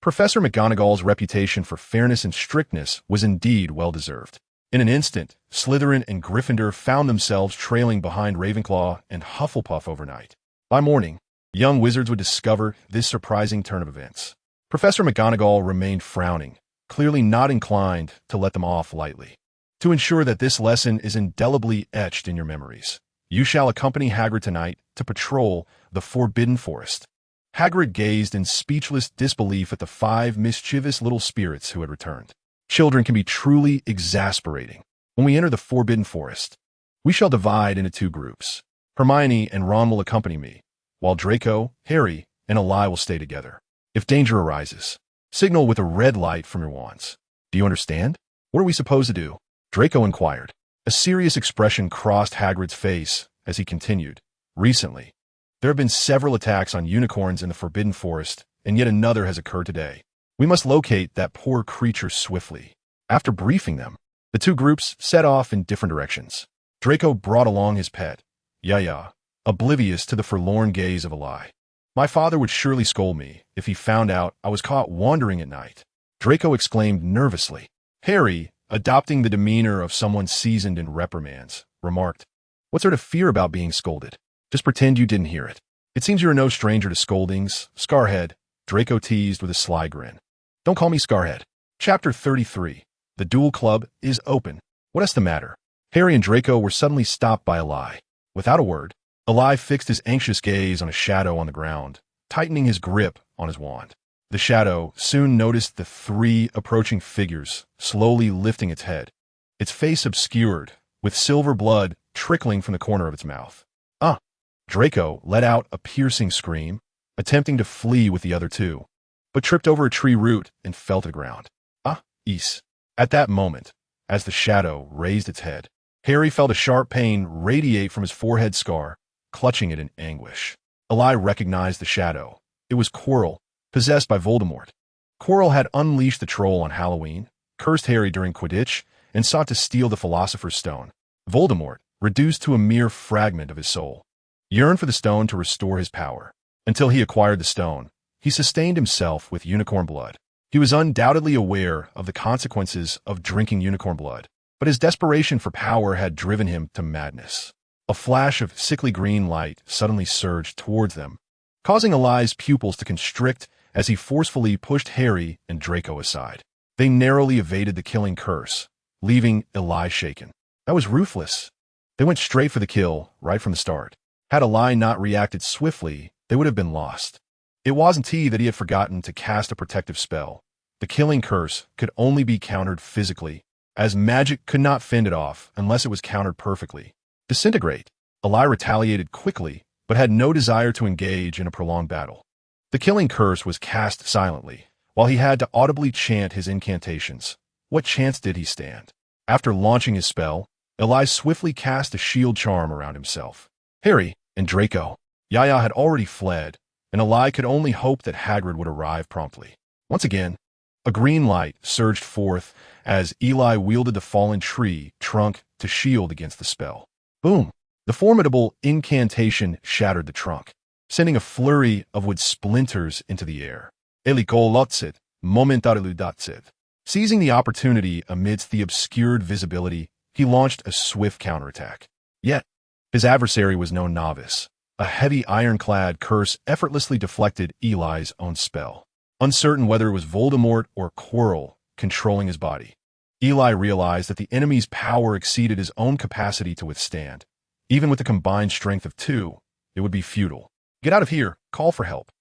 Professor McGonagall's reputation for fairness and strictness was indeed well-deserved. In an instant, Slytherin and Gryffindor found themselves trailing behind Ravenclaw and Hufflepuff overnight. By morning, young wizards would discover this surprising turn of events. Professor McGonagall remained frowning, clearly not inclined to let them off lightly. "To ensure that this lesson is indelibly etched in your memories, you shall accompany Hagrid tonight to patrol the Forbidden Forest." Hagrid gazed in speechless disbelief at the 5 mischievous little spirits who had returned. Children can be truly exasperating. "When we enter the Forbidden Forest, we shall divide into 2 groups. Hermione and Ron will accompany me, while Draco, Harry, and Eli will stay together. If danger arises, signal with a red light from your wands. Do you understand?" "What are we supposed to do?" Draco inquired. A serious expression crossed Hagrid's face as he continued. "Recently, there have been several attacks on unicorns in the Forbidden Forest, and yet another has occurred today. We must locate that poor creature swiftly. After briefing them, The two groups set off in different directions. Draco brought along his pet, Yaya, oblivious to the forlorn gaze of Eli. My father would surely scold me if he found out I was caught wandering at night. Draco exclaimed nervously. Harry, adopting the demeanor of someone seasoned in reprimands, remarked, What's there to fear about being scolded? Just pretend you didn't hear it. It seems you're no stranger to scoldings, Scarhead, Draco teased with a sly grin. Don't call me Scarhead. Chapter 33. The Duel Club is open. What is the matter? Harry and Draco were suddenly stopped by Eli. Without a word, Eli fixed his anxious gaze on a shadow on the ground, tightening his grip on his wand. The shadow soon noticed the three approaching figures, slowly lifting its head, its face obscured, with silver blood trickling from the corner of its mouth. Draco let out a piercing scream, attempting to flee with the other two, but tripped over a tree root and fell to the ground. Is. At that moment, as the shadow raised its head, Harry felt a sharp pain radiate from his forehead scar, clutching it in anguish. Eli recognized the shadow. It was Quirrell, possessed by Voldemort. Quirrell had unleashed the troll on Halloween, cursed Harry during Quidditch, and sought to steal the Philosopher's Stone. Voldemort, reduced to a mere fragment of his soul, yearned for the stone to restore his power. Until he acquired the stone, he sustained himself with unicorn blood. He was undoubtedly aware of the consequences of drinking unicorn blood, but his desperation for power had driven him to madness. A flash of sickly green light suddenly surged towards them, causing Eli's pupils to constrict as he forcefully pushed Harry and Draco aside. They narrowly evaded the killing curse, leaving Eli shaken. That was ruthless. They went straight for the kill right from the start. Had Eli not reacted swiftly, they would have been lost. It wasn't that he had forgotten to cast a protective spell. The killing curse could only be countered physically, as magic could not fend it off unless it was countered perfectly. Disintegrate. Eli retaliated quickly, but had no desire to engage in a prolonged battle. The killing curse was cast silently, while he had to audibly chant his incantations. What chance did he stand? After launching his spell, Eli swiftly cast a shield charm around himself. Harry and Draco, Yaya had already fled, and Eli could only hope that Hagrid would arrive promptly. Once again, a green light surged forth as Eli wielded the fallen tree trunk to shield against the spell. Boom! The formidable incantation shattered the trunk, sending a flurry of wood splinters into the air. Elikolotsit, momentariludotsit. Seizing the opportunity amidst the obscured visibility, he launched a swift counterattack. Yet, his adversary was no novice. A heavy ironclad curse effortlessly deflected Eli's own spell. Uncertain whether it was Voldemort or Quirrell controlling his body, Eli realized that the enemy's power exceeded his own capacity to withstand. Even with the combined strength of two, it would be futile. Get out of here, call for help.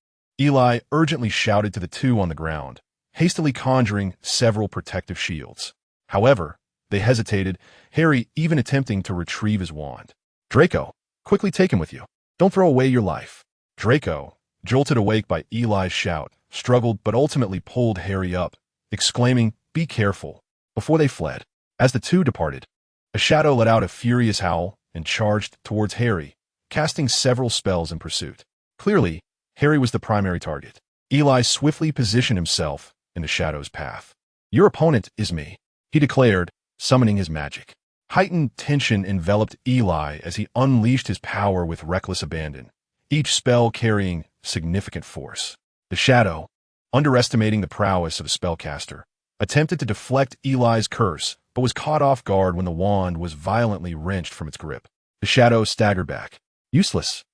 Eli urgently shouted to the two on the ground, hastily conjuring several protective shields. However, they hesitated, Harry even attempting to retrieve his wand. Draco, quickly take him with you. Don't throw away your life. Draco, jolted awake by Eli's shout, struggled but ultimately pulled Harry up, exclaiming, "Be careful," before they fled. As the two departed, a shadow let out a furious howl and charged towards Harry, casting several spells in pursuit. Clearly, Harry was the primary target. Eli swiftly positioned himself in the shadow's path. "Your opponent is me," he declared, summoning his magic. Heightened tension enveloped Eli as he unleashed his power with reckless abandon, each spell carrying significant force. The shadow, underestimating the prowess of a spellcaster, attempted to deflect Eli's curse, but was caught off guard when the wand was violently wrenched from its grip. The shadow staggered back. Useless.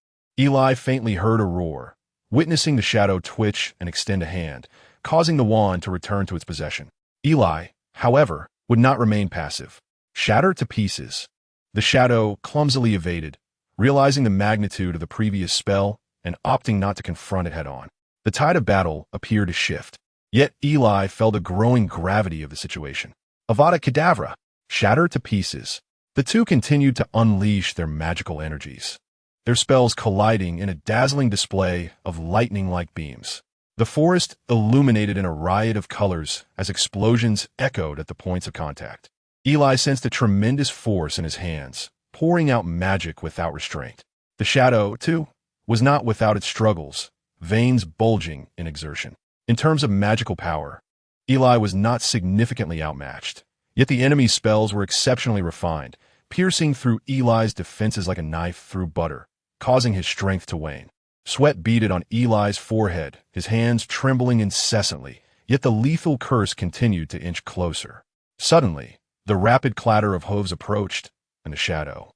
Eli faintly heard a roar, witnessing the shadow twitch and extend a hand, causing the wand to return to its possession. Eli, however, would not remain passive. Shattered to pieces, the shadow clumsily evaded, realizing the magnitude of the previous spell and opting not to confront it head-on. The tide of battle appeared to shift, yet Eli felt the growing gravity of the situation. Avada Kedavra, shattered to pieces. The two continued to unleash their magical energies, their spells colliding in a dazzling display of lightning-like beams. The forest illuminated in a riot of colors as explosions echoed at the points of contact. Eli sensed a tremendous force in his hands, pouring out magic without restraint. The shadow, too, was not without its struggles, veins bulging in exertion. In terms of magical power, Eli was not significantly outmatched. Yet the enemy's spells were exceptionally refined, piercing through Eli's defenses like a knife through butter, causing his strength to wane. Sweat beaded on Eli's forehead, his hands trembling incessantly, yet the lethal curse continued to inch closer. Suddenly, the rapid clatter of hooves approached, and the shadow,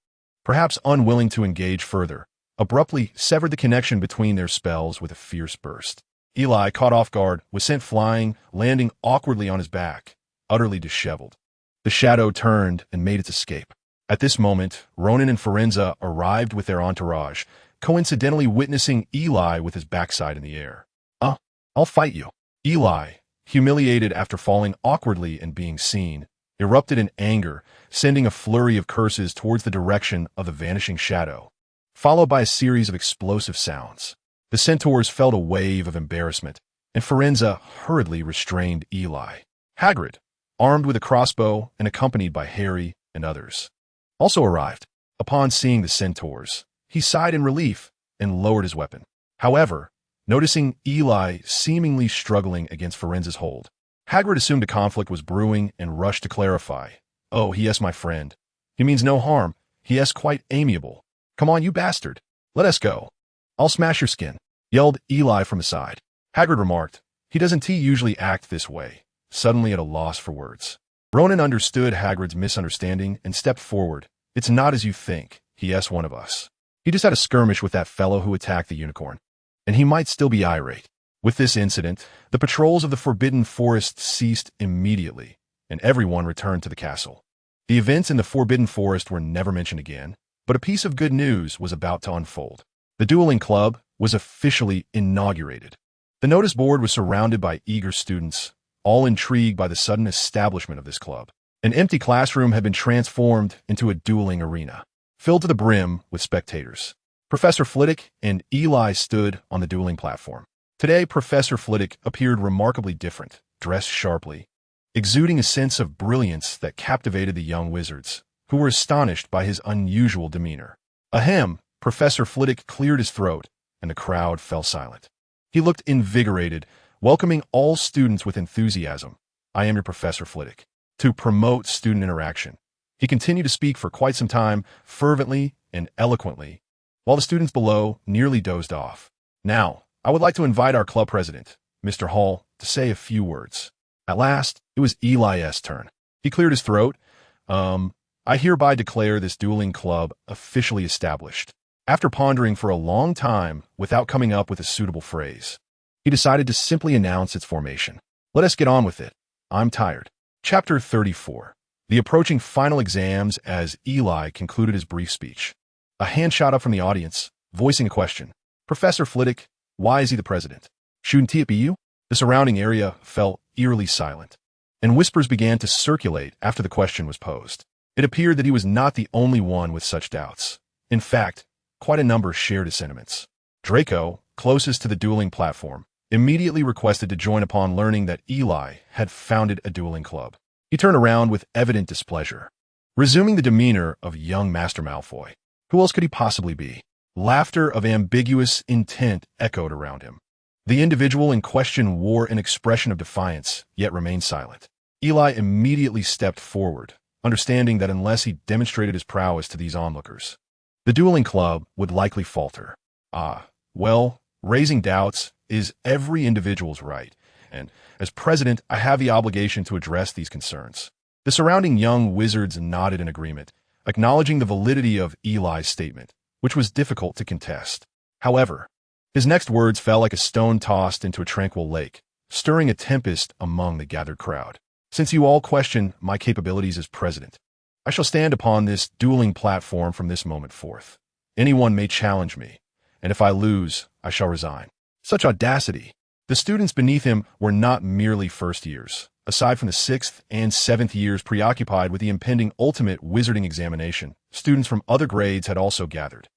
perhaps unwilling to engage further, abruptly severed the connection between their spells with a fierce burst. Eli, caught off guard, was sent flying, landing awkwardly on his back, utterly disheveled. The shadow turned and made its escape. At this moment, Ronan and Forenza arrived with their entourage, coincidentally witnessing Eli with his backside in the air. I'll fight you. Eli, humiliated after falling awkwardly and being seen, erupted in anger, sending a flurry of curses towards the direction of the vanishing shadow, followed by a series of explosive sounds. The centaurs felt a wave of embarrassment, and Forenza hurriedly restrained Eli. Hagrid, armed with a crossbow and accompanied by Harry and others, also arrived. Upon seeing the centaurs, he sighed in relief and lowered his weapon. However, noticing Eli seemingly struggling against Forenza's hold, Hagrid assumed a conflict was brewing and rushed to clarify. "Oh, yes, my friend. He means no harm. He is quite amiable. Come on, you bastard. Let us go. I'll smash your skin," yelled Eli from his side. Hagrid remarked, "He doesn't usually act this way," suddenly at a loss for words. Ronan understood Hagrid's misunderstanding and stepped forward. "It's not as you think. He is one of us. He just had a skirmish with that fellow who attacked the unicorn, and he might still be irate." With this incident, the patrols of the Forbidden Forest ceased immediately, and everyone returned to the castle. The events in the Forbidden Forest were never mentioned again, but a piece of good news was about to unfold. The dueling club was officially inaugurated. The notice board was surrounded by eager students, all intrigued by the sudden establishment of this club. An empty classroom had been transformed into a dueling arena, filled to the brim with spectators. Professor Flitwick and Eli stood on the dueling platform. Today, Professor Flitwick appeared remarkably different, dressed sharply, exuding a sense of brilliance that captivated the young wizards, who were astonished by his unusual demeanor. Ahem! Professor Flitwick cleared his throat, and the crowd fell silent. He looked invigorated, welcoming all students with enthusiasm. "I am your Professor Flitwick," to promote student interaction. He continued to speak for quite some time, fervently and eloquently, while the students below nearly dozed off. "Now, I would like to invite our club president, Mr. Hall, to say a few words." At last, it was Eli's turn. He cleared his throat. "I hereby declare this dueling club officially established." After pondering for a long time without coming up with a suitable phrase, he decided to simply announce its formation. "Let us get on with it. I'm tired." Chapter 34. The approaching final exams as Eli concluded his brief speech. A hand shot up from the audience, voicing a question. "Professor Flitwick, why is he the president? Shouldn't it be you?" The surrounding area fell eerily silent, and whispers began to circulate after the question was posed. It appeared that he was not the only one with such doubts. In fact, quite a number shared his sentiments. Draco, closest to the dueling platform, immediately requested to join upon learning that Eli had founded a dueling club. He turned around with evident displeasure, resuming the demeanor of young Master Malfoy. Who else could he possibly be? Laughter of ambiguous intent echoed around him. The individual in question wore an expression of defiance, yet remained silent. Eli immediately stepped forward, understanding that unless he demonstrated his prowess to these onlookers, the dueling club would likely falter. Well, raising doubts is every individual's right, and as president, I have the obligation to address these concerns. The surrounding young wizards nodded in agreement, acknowledging the validity of Eli's statement, which was difficult to contest. However, his next words fell like a stone tossed into a tranquil lake, stirring a tempest among the gathered crowd. "Since you all question my capabilities as president, I shall stand upon this dueling platform from this moment forth. Anyone may challenge me, and if I lose, I shall resign." Such audacity! The students beneath him were not merely first years. Aside from the 6th and 7th years preoccupied with the impending ultimate wizarding examination, students from other grades had also gathered.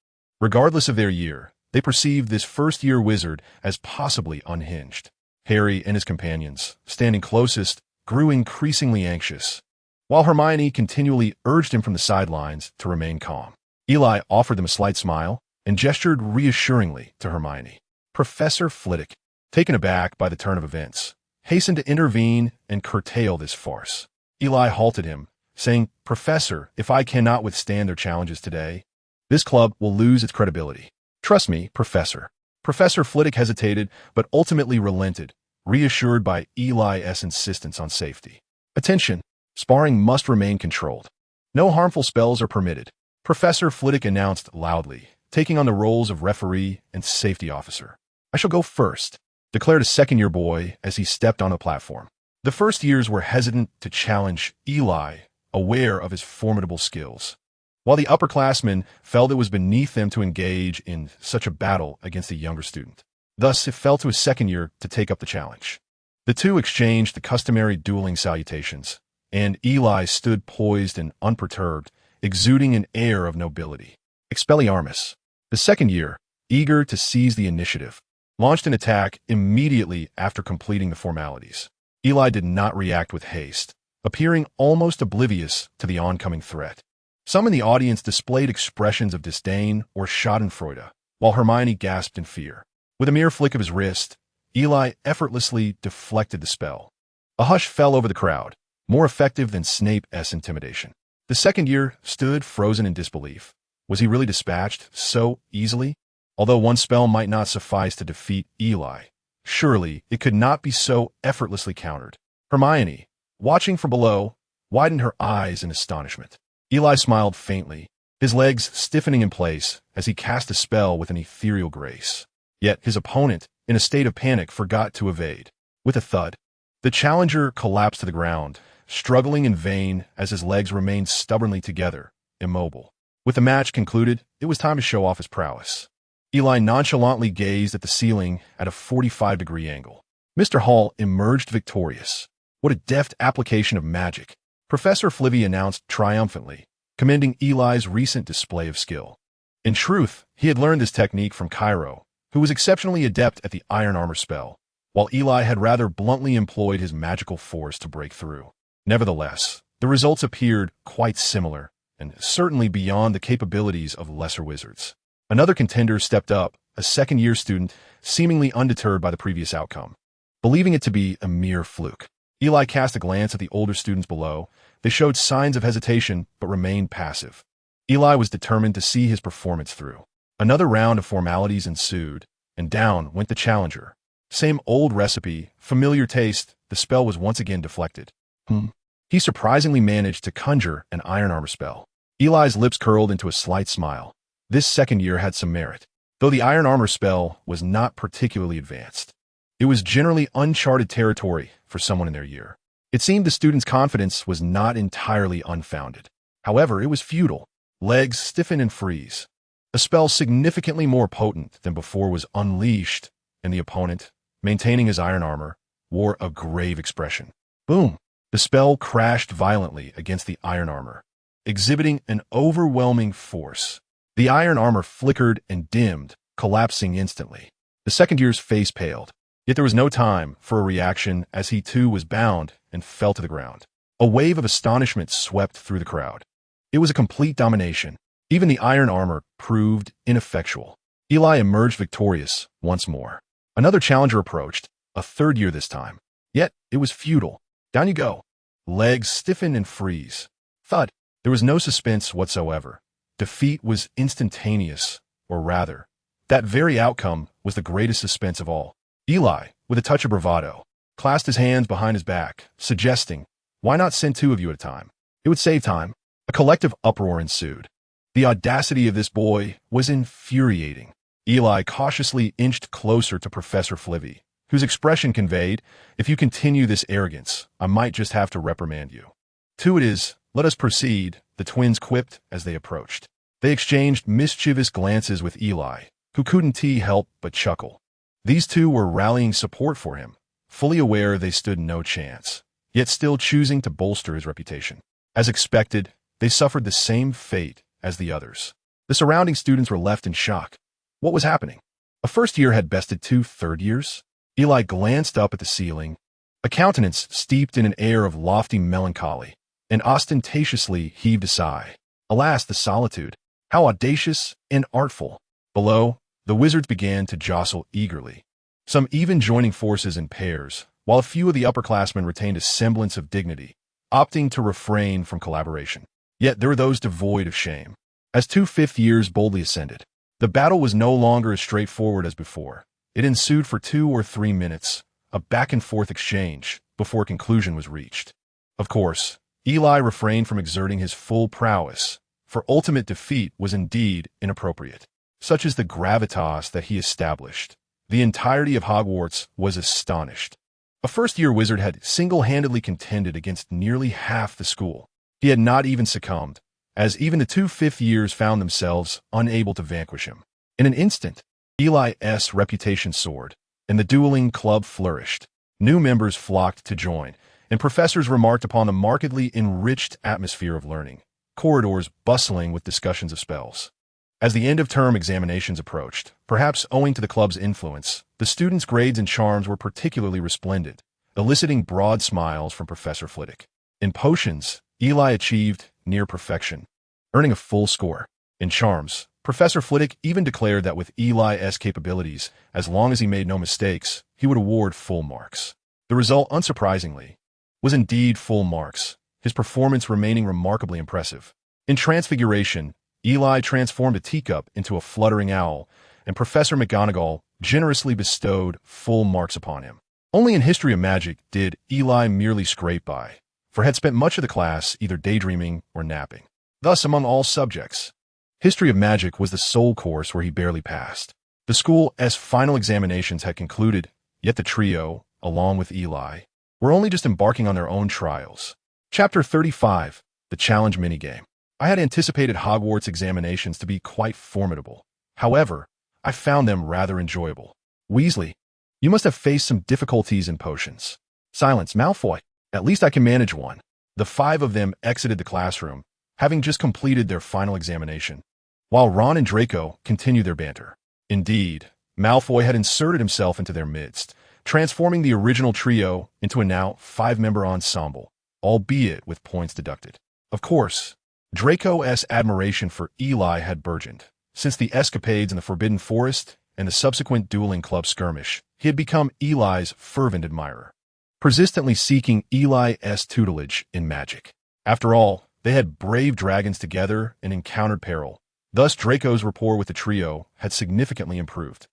Regardless of their year, they perceived this first-year wizard as possibly unhinged. Harry and his companions, standing closest, grew increasingly anxious, while Hermione continually urged him from the sidelines to remain calm. Eli offered them a slight smile and gestured reassuringly to Hermione. Professor Flitwick, taken aback by the turn of events, hastened to intervene and curtail this farce. Eli halted him, saying, "Professor, if I cannot withstand their challenges today, this club will lose its credibility. Trust me, Professor." Professor Flitwick hesitated, but ultimately relented, reassured by Eli's insistence on safety. "Attention! Sparring must remain controlled. No harmful spells are permitted," Professor Flitwick announced loudly, taking on the roles of referee and safety officer. "I shall go first," declared a second-year boy as he stepped on the platform. The first years were hesitant to challenge Eli, aware of his formidable skills, while the upperclassmen felt it was beneath them to engage in such a battle against a younger student. Thus, it fell to his second year to take up the challenge. The two exchanged the customary dueling salutations, and Eli stood poised and unperturbed, exuding an air of nobility. Expelliarmus, the second year, eager to seize the initiative, launched an attack immediately after completing the formalities. Eli did not react with haste, appearing almost oblivious to the oncoming threat. Some in the audience displayed expressions of disdain or schadenfreude, while Hermione gasped in fear. With a mere flick of his wrist, Eli effortlessly deflected the spell. A hush fell over the crowd, more effective than Snape's intimidation. The second year stood frozen in disbelief. Was he really dispatched so easily? Although one spell might not suffice to defeat Eli, surely it could not be so effortlessly countered. Hermione, watching from below, widened her eyes in astonishment. Eli smiled faintly, his legs stiffening in place as he cast a spell with an ethereal grace. Yet his opponent, in a state of panic, forgot to evade. With a thud, the challenger collapsed to the ground, struggling in vain as his legs remained stubbornly together, immobile. With the match concluded, it was time to show off his prowess. Eli nonchalantly gazed at the ceiling at a 45-degree angle. Mr. Hall emerged victorious. "What a deft application of magic," Professor Flitwick announced triumphantly, commending Eli's recent display of skill. In truth, he had learned this technique from Cairo, who was exceptionally adept at the iron armor spell, while Eli had rather bluntly employed his magical force to break through. Nevertheless, the results appeared quite similar, and certainly beyond the capabilities of lesser wizards. Another contender stepped up, a second-year student, seemingly undeterred by the previous outcome. Believing it to be a mere fluke, Eli cast a glance at the older students below. They showed signs of hesitation, but remained passive. Eli was determined to see his performance through. Another round of formalities ensued, and down went the challenger. Same old recipe, familiar taste, the spell was once again deflected. He surprisingly managed to conjure an iron armor spell. Eli's lips curled into a slight smile. This second year had some merit, though the iron armor spell was not particularly advanced. It was generally uncharted territory for someone in their year. It seemed the student's confidence was not entirely unfounded. However, it was futile. Legs stiffen and freeze. A spell significantly more potent than before was unleashed, and the opponent, maintaining his iron armor, wore a grave expression. Boom! The spell crashed violently against the iron armor, exhibiting an overwhelming force. The iron armor flickered and dimmed, collapsing instantly. The second year's face paled, yet there was no time for a reaction as he too was bound and fell to the ground. A wave of astonishment swept through the crowd. It was a complete domination. Even the iron armor proved ineffectual. Eli emerged victorious once more. Another challenger approached, a third year this time. Yet it was futile. Down you go. Legs stiffen and freeze. Thud. There was no suspense whatsoever. Defeat was instantaneous, or rather, that very outcome was the greatest suspense of all. Eli, with a touch of bravado, clasped his hands behind his back, suggesting, "Why not send two of you at a time? It would save time." A collective uproar ensued. The audacity of this boy was infuriating. Eli cautiously inched closer to Professor Flitwick, whose expression conveyed, "If you continue this arrogance, I might just have to reprimand you." "Two it is. Let us proceed," the twins quipped as they approached. They exchanged mischievous glances with Eli, who couldn't help but chuckle. These two were rallying support for him, fully aware they stood no chance, yet still choosing to bolster his reputation. As expected, they suffered the same fate as the others. The surrounding students were left in shock. What was happening? A first year had bested two third years? Eli glanced up at the ceiling, a countenance steeped in an air of lofty melancholy, and ostentatiously heaved a sigh. Alas, the solitude! How audacious and artful! Below, the wizards began to jostle eagerly, some even joining forces in pairs, while a few of the upperclassmen retained a semblance of dignity, opting to refrain from collaboration. Yet there were those devoid of shame. As two fifth years boldly ascended, the battle was no longer as straightforward as before. It ensued for 2 or 3 minutes, a back-and-forth exchange, before conclusion was reached. Of course, Eli refrained from exerting his full prowess, for ultimate defeat was indeed inappropriate. Such is the gravitas that he established. The entirety of Hogwarts was astonished. A first-year wizard had single-handedly contended against nearly half the school. He had not even succumbed, as even the 2 fifth years found themselves unable to vanquish him. In an instant, Eli's reputation soared, and the dueling club flourished. New members flocked to join, and professors remarked upon the markedly enriched atmosphere of learning, corridors bustling with discussions of spells. As the end-of-term examinations approached, perhaps owing to the club's influence, the students' grades and charms were particularly resplendent, eliciting broad smiles from Professor Flitwick. In potions, Eli achieved near perfection, earning a full score. In charms, Professor Flitwick even declared that with Eli's capabilities, as long as he made no mistakes, he would award full marks. The result, unsurprisingly, was indeed full marks, his performance remaining remarkably impressive. In transfiguration, Eli transformed a teacup into a fluttering owl, and Professor McGonagall generously bestowed full marks upon him. Only in history of magic did Eli merely scrape by, for had spent much of the class either daydreaming or napping. Thus, among all subjects, history of magic was the sole course where he barely passed. The school's final examinations had concluded, yet the trio, along with Eli, were only just embarking on their own trials. Chapter 35, The Challenge Minigame. I had anticipated Hogwarts examinations to be quite formidable. However, I found them rather enjoyable. Weasley, you must have faced some difficulties in potions. Silence, Malfoy. At least I can manage one. The 5 of them exited the classroom, having just completed their final examination, while Ron and Draco continued their banter. Indeed, Malfoy had inserted himself into their midst, transforming the original trio into a now 5-member ensemble, albeit with points deducted. Of course, Draco's admiration for Eli had burgeoned. Since the escapades in the Forbidden Forest and the subsequent dueling club skirmish, he had become Eli's fervent admirer, persistently seeking Eli's tutelage in magic. After all, they had braved dragons together and encountered peril. Thus, Draco's rapport with the trio had significantly improved.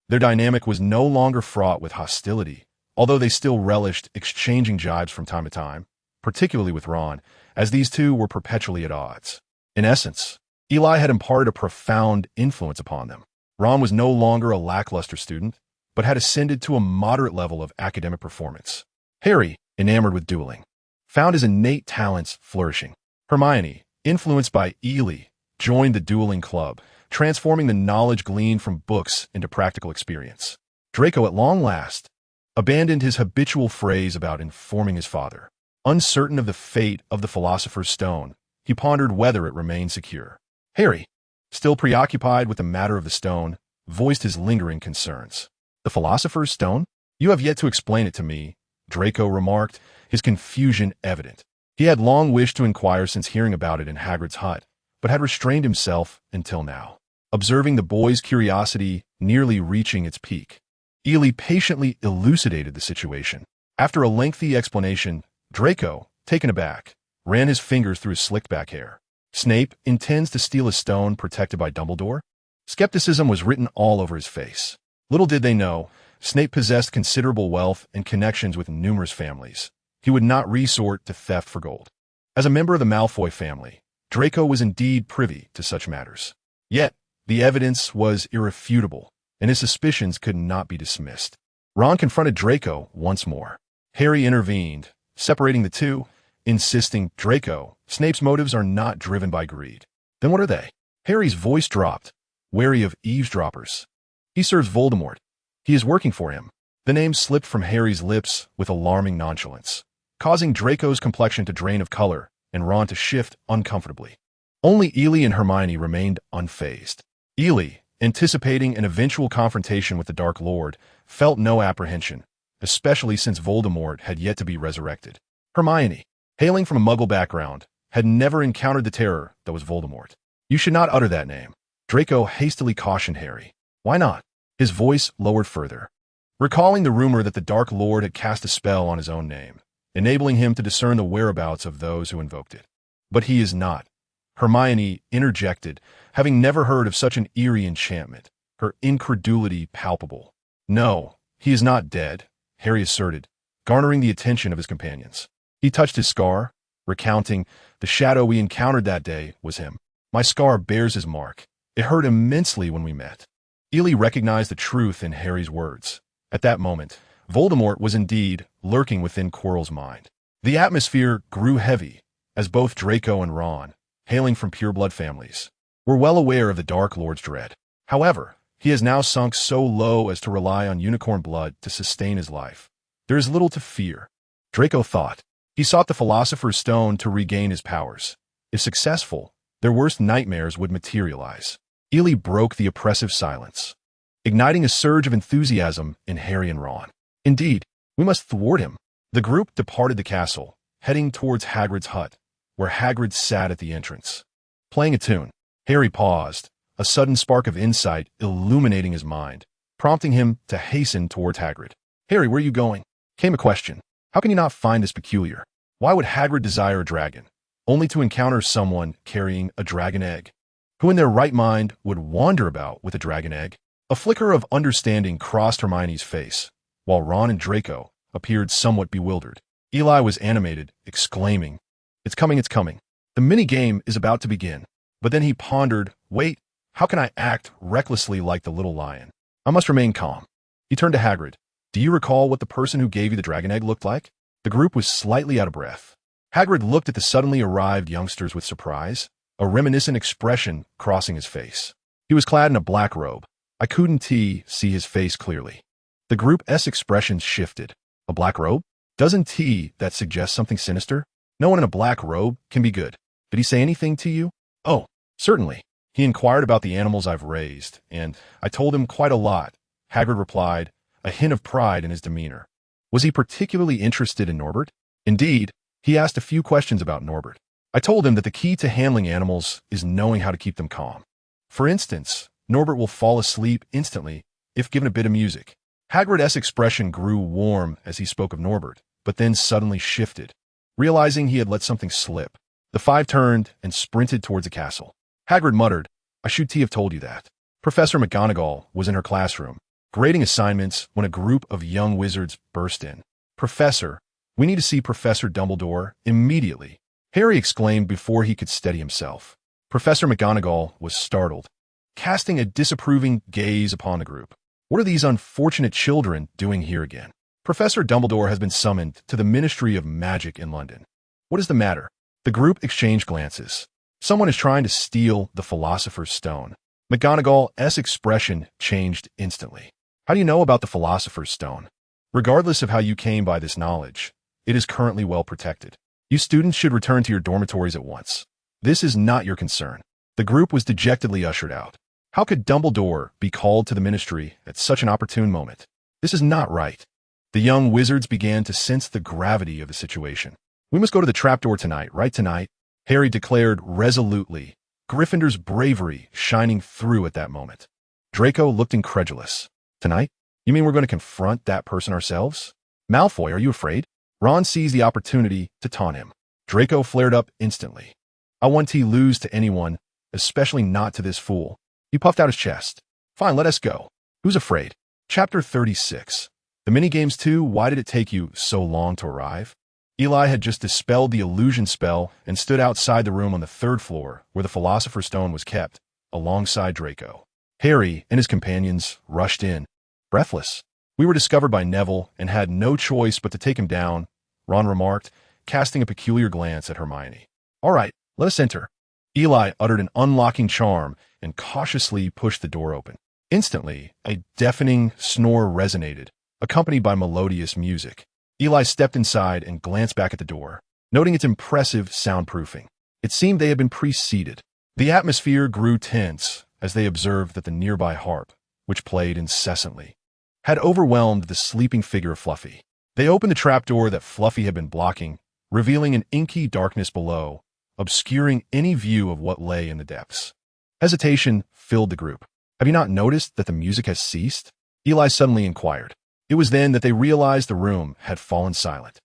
Their dynamic was no longer fraught with hostility, although they still relished exchanging jibes from time to time, particularly with Ron, as these two were perpetually at odds. In essence, Eli had imparted a profound influence upon them. Ron was no longer a lackluster student, but had ascended to a moderate level of academic performance. Harry, enamored with dueling, found his innate talents flourishing. Hermione, influenced by Eli, joined the dueling club, transforming the knowledge gleaned from books into practical experience. Draco, at long last, abandoned his habitual phrase about informing his father. Uncertain of the fate of the Philosopher's Stone, he pondered whether it remained secure. Harry, still preoccupied with the matter of the stone, voiced his lingering concerns. The Philosopher's Stone? You have yet to explain it to me, Draco remarked, his confusion evident. He had long wished to inquire since hearing about it in Hagrid's hut, but had restrained himself until now. Observing the boy's curiosity nearly reaching its peak, Eli patiently elucidated the situation. After a lengthy explanation, Draco, taken aback, ran his fingers through his slicked back hair. Snape intends to steal a stone protected by Dumbledore? Skepticism was written all over his face. Little did they know, Snape possessed considerable wealth and connections with numerous families. He would not resort to theft for gold. As a member of the Malfoy family, Draco was indeed privy to such matters. Yet, the evidence was irrefutable, and his suspicions could not be dismissed. Ron confronted Draco once more. Harry intervened, separating the two, insisting, Draco, Snape's motives are not driven by greed. Then what are they? Harry's voice dropped, wary of eavesdroppers. He serves Voldemort. He is working for him. The name slipped from Harry's lips with alarming nonchalance, causing Draco's complexion to drain of color and Ron to shift uncomfortably. Only Eli and Hermione remained unfazed. Eli, anticipating an eventual confrontation with the Dark Lord, felt no apprehension, especially since Voldemort had yet to be resurrected. Hermione, hailing from a Muggle background, had never encountered the terror that was Voldemort. You should not utter that name, Draco hastily cautioned Harry. Why not? His voice lowered further, recalling the rumor that the Dark Lord had cast a spell on his own name. enabling him to discern the whereabouts of those who invoked it. But he is not. Hermione interjected, having never heard of such an eerie enchantment, her incredulity palpable. No, he is not dead, Harry asserted, garnering the attention of his companions. He touched his scar, recounting, the shadow we encountered that day was him. My scar bears his mark. It hurt immensely when we met. Ely recognized the truth in Harry's words. At that moment, Voldemort was indeed lurking within Quirrell's mind. The atmosphere grew heavy, as both Draco and Ron, hailing from pureblood families, were well aware of the Dark Lord's dread. However, he has now sunk so low as to rely on unicorn blood to sustain his life. There is little to fear, Draco thought. He sought the Philosopher's Stone to regain his powers. If successful, their worst nightmares would materialize. Ely broke the oppressive silence, igniting a surge of enthusiasm in Harry and Ron. Indeed, we must thwart him. The group departed the castle, heading towards Hagrid's hut, where Hagrid sat at the entrance, playing a tune. Harry paused, a sudden spark of insight illuminating his mind, prompting him to hasten towards Hagrid. Harry, where are you going? Came a question. How can you not find this peculiar? Why would Hagrid desire a dragon, only to encounter someone carrying a dragon egg? Who in their right mind would wander about with a dragon egg? A flicker of understanding crossed Hermione's face, while Ron and Draco appeared somewhat bewildered. Eli was animated, exclaiming, It's coming, it's coming. The mini-game is about to begin. But then he pondered, wait, how can I act recklessly like the little lion? I must remain calm. He turned to Hagrid. Do you recall what the person who gave you the dragon egg looked like? The group was slightly out of breath. Hagrid looked at the suddenly arrived youngsters with surprise, a reminiscent expression crossing his face. He was clad in a black robe. I couldn't see his face clearly. The group's expressions shifted. A black robe? Doesn't that suggest something sinister? No one in a black robe can be good. Did he say anything to you? Oh, certainly. He inquired about the animals I've raised, and I told him quite a lot, Hagrid replied, a hint of pride in his demeanor. Was he particularly interested in Norbert? Indeed, he asked a few questions about Norbert. I told him that the key to handling animals is knowing how to keep them calm. For instance, Norbert will fall asleep instantly if given a bit of music. Hagrid's expression grew warm as he spoke of Norbert, but then suddenly shifted. Realizing he had let something slip, the five turned and sprinted towards the castle. Hagrid muttered, I should have told you that. Professor McGonagall was in her classroom, grading assignments when a group of young wizards burst in. Professor, we need to see Professor Dumbledore immediately, Harry exclaimed before he could steady himself. Professor McGonagall was startled, casting a disapproving gaze upon the group. What are these unfortunate children doing here again? Professor Dumbledore has been summoned to the Ministry of Magic in London. What is the matter? The group exchanged glances. Someone is trying to steal the Philosopher's Stone. McGonagall's expression changed instantly. How do you know about the Philosopher's Stone? Regardless of how you came by this knowledge, it is currently well protected. You students should return to your dormitories at once. This is not your concern. The group was dejectedly ushered out. How could Dumbledore be called to the ministry at such an opportune moment? This is not right. The young wizards began to sense the gravity of the situation. We must go to the trapdoor tonight, right tonight? Harry declared resolutely, Gryffindor's bravery shining through at that moment. Draco looked incredulous. Tonight? You mean we're going to confront that person ourselves? Malfoy, are you afraid? Ron seized the opportunity to taunt him. Draco flared up instantly. I won't lose to anyone, especially not to this fool. He puffed out his chest. Fine, let us go. Who's afraid? Chapter 36. The minigames too, why did it take you so long to arrive? Eli had just dispelled the illusion spell and stood outside the room on the third floor where the Philosopher's Stone was kept, alongside Draco. Harry and his companions rushed in, breathless. We were discovered by Neville and had no choice but to take him down, Ron remarked, casting a peculiar glance at Hermione. All right, let us enter. Eli uttered an unlocking charm and cautiously pushed the door open. Instantly, a deafening snore resonated, accompanied by melodious music. Eli stepped inside and glanced back at the door, noting its impressive soundproofing. It seemed they had been preceded. The atmosphere grew tense as they observed that the nearby harp, which played incessantly, had overwhelmed the sleeping figure of Fluffy. They opened the trapdoor that Fluffy had been blocking, revealing an inky darkness below, obscuring any view of what lay in the depths. Hesitation filled the group. Have you not noticed that the music has ceased? Eli suddenly inquired. It was then that they realized the room had fallen silent.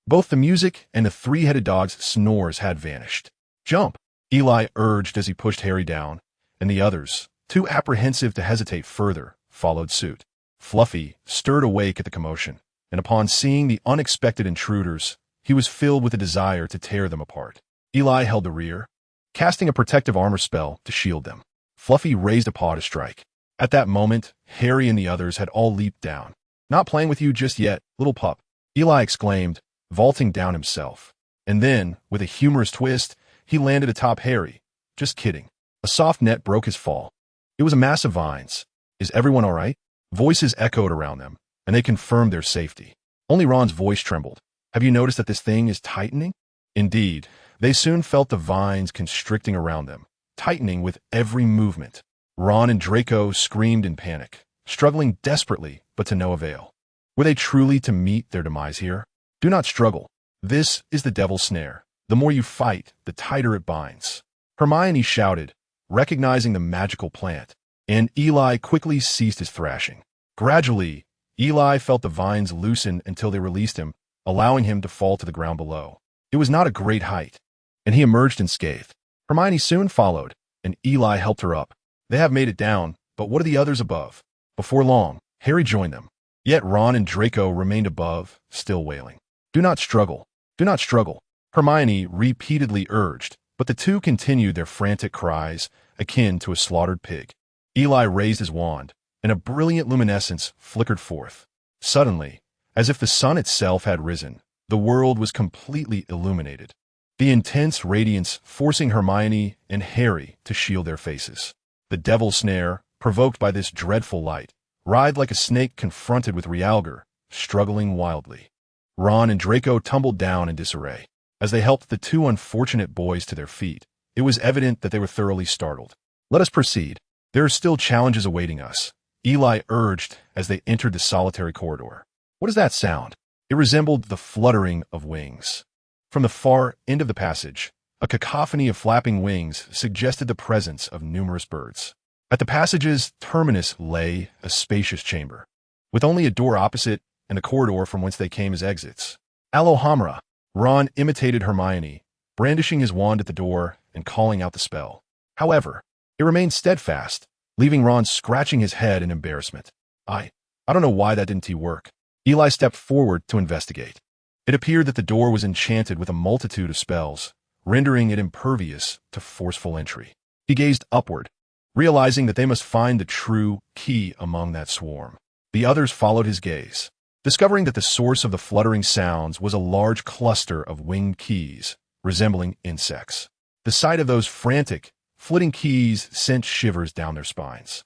Both the music and the three-headed dog's snores had vanished. "Jump," Eli urged as he pushed Harry down, and the others, too apprehensive to hesitate further, followed suit. Fluffy stirred awake at the commotion, and upon seeing the unexpected intruders, he was filled with a desire to tear them apart. Eli held the rear, casting a protective armor spell to shield them. Fluffy raised a paw to strike. At that moment, Harry and the others had all leaped down. "Not playing with you just yet, little pup," Eli exclaimed, vaulting down himself. And then, with a humorous twist, he landed atop Harry. "Just kidding." A soft net broke his fall. It was a mass of vines. "Is everyone all right?" Voices echoed around them, and they confirmed their safety. Only Ron's voice trembled. "Have you noticed that this thing is tightening?" Indeed, they soon felt the vines constricting around them, tightening with every movement. Ron and Draco screamed in panic, struggling desperately, but to no avail. Were they truly to meet their demise here? Do not struggle. This is the devil's snare. The more you fight, the tighter it binds. Hermione shouted, recognizing the magical plant, and Eli quickly ceased his thrashing. Gradually, Eli felt the vines loosen until they released him, allowing him to fall to the ground below. It was not a great height, and he emerged unscathed. Hermione soon followed, and Eli helped her up. They have made it down, but what are the others above? Before long, Harry joined them. Yet Ron and Draco remained above, still wailing. "Do not struggle. Do not struggle," Hermione repeatedly urged, but the two continued their frantic cries, akin to a slaughtered pig. Eli raised his wand, and a brilliant luminescence flickered forth. Suddenly, as if the sun itself had risen, the world was completely illuminated, the intense radiance forcing Hermione and Harry to shield their faces. The devil's snare, provoked by this dreadful light, writhed like a snake confronted with realgar, struggling wildly. Ron and Draco tumbled down in disarray. As they helped the two unfortunate boys to their feet, it was evident that they were thoroughly startled. "Let us proceed. There are still challenges awaiting us," Eli urged as they entered the solitary corridor. "What is that sound?" It resembled the fluttering of wings. From the far end of the passage, a cacophony of flapping wings suggested the presence of numerous birds. At the passage's terminus lay a spacious chamber, with only a door opposite and a corridor from whence they came as exits. "Alohomora!" Ron imitated Hermione, brandishing his wand at the door and calling out the spell. However, it remained steadfast, leaving Ron scratching his head in embarrassment. I don't know why that didn't work." Eli stepped forward to investigate. It appeared that the door was enchanted with a multitude of spells, rendering it impervious to forceful entry. He gazed upward, realizing that they must find the true key among that swarm. The others followed his gaze, discovering that the source of the fluttering sounds was a large cluster of winged keys, resembling insects. The sight of those frantic, flitting keys sent shivers down their spines.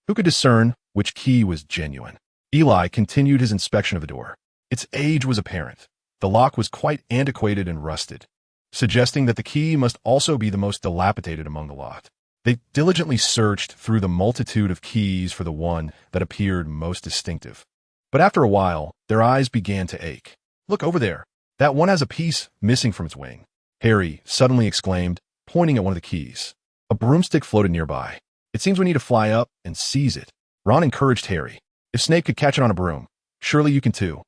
Who could discern which key was genuine? Eli continued his inspection of the door. Its age was apparent. The lock was quite antiquated and rusted, suggesting that the key must also be the most dilapidated among the lot. They diligently searched through the multitude of keys for the one that appeared most distinctive. But after a while, their eyes began to ache. "Look over there. That one has a piece missing from its wing," Harry suddenly exclaimed, pointing at one of the keys. A broomstick floated nearby. "It seems we need to fly up and seize it." Ron encouraged Harry. "If Snape could catch it on a broom, surely you can too."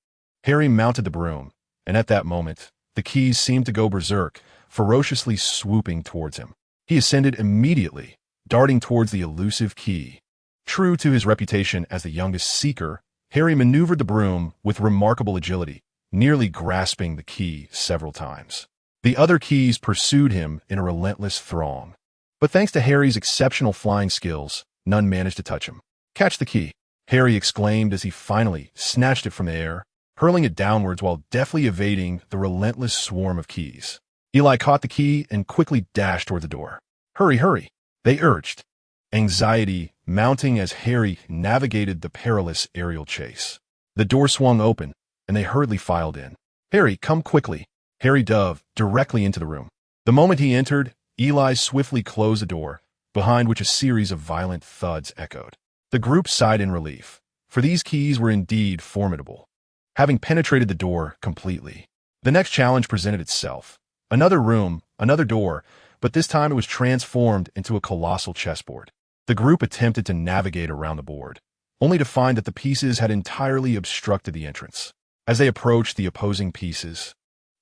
Harry mounted the broom, and at that moment, the keys seemed to go berserk, ferociously swooping towards him. He ascended immediately, darting towards the elusive key. True to his reputation as the youngest seeker, Harry maneuvered the broom with remarkable agility, nearly grasping the key several times. The other keys pursued him in a relentless throng. But thanks to Harry's exceptional flying skills, none managed to touch him. "Catch the key," Harry exclaimed as he finally snatched it from the air, hurling it downwards while deftly evading the relentless swarm of keys. Eli caught the key and quickly dashed toward the door. "Hurry, hurry," they urged, anxiety mounting as Harry navigated the perilous aerial chase. The door swung open, and they hurriedly filed in. "Harry, come quickly." Harry dove directly into the room. The moment he entered, Eli swiftly closed the door, behind which a series of violent thuds echoed. The group sighed in relief, for these keys were indeed formidable, having penetrated the door completely. The next challenge presented itself. Another room, another door, but this time it was transformed into a colossal chessboard. The group attempted to navigate around the board, only to find that the pieces had entirely obstructed the entrance. As they approached the opposing pieces,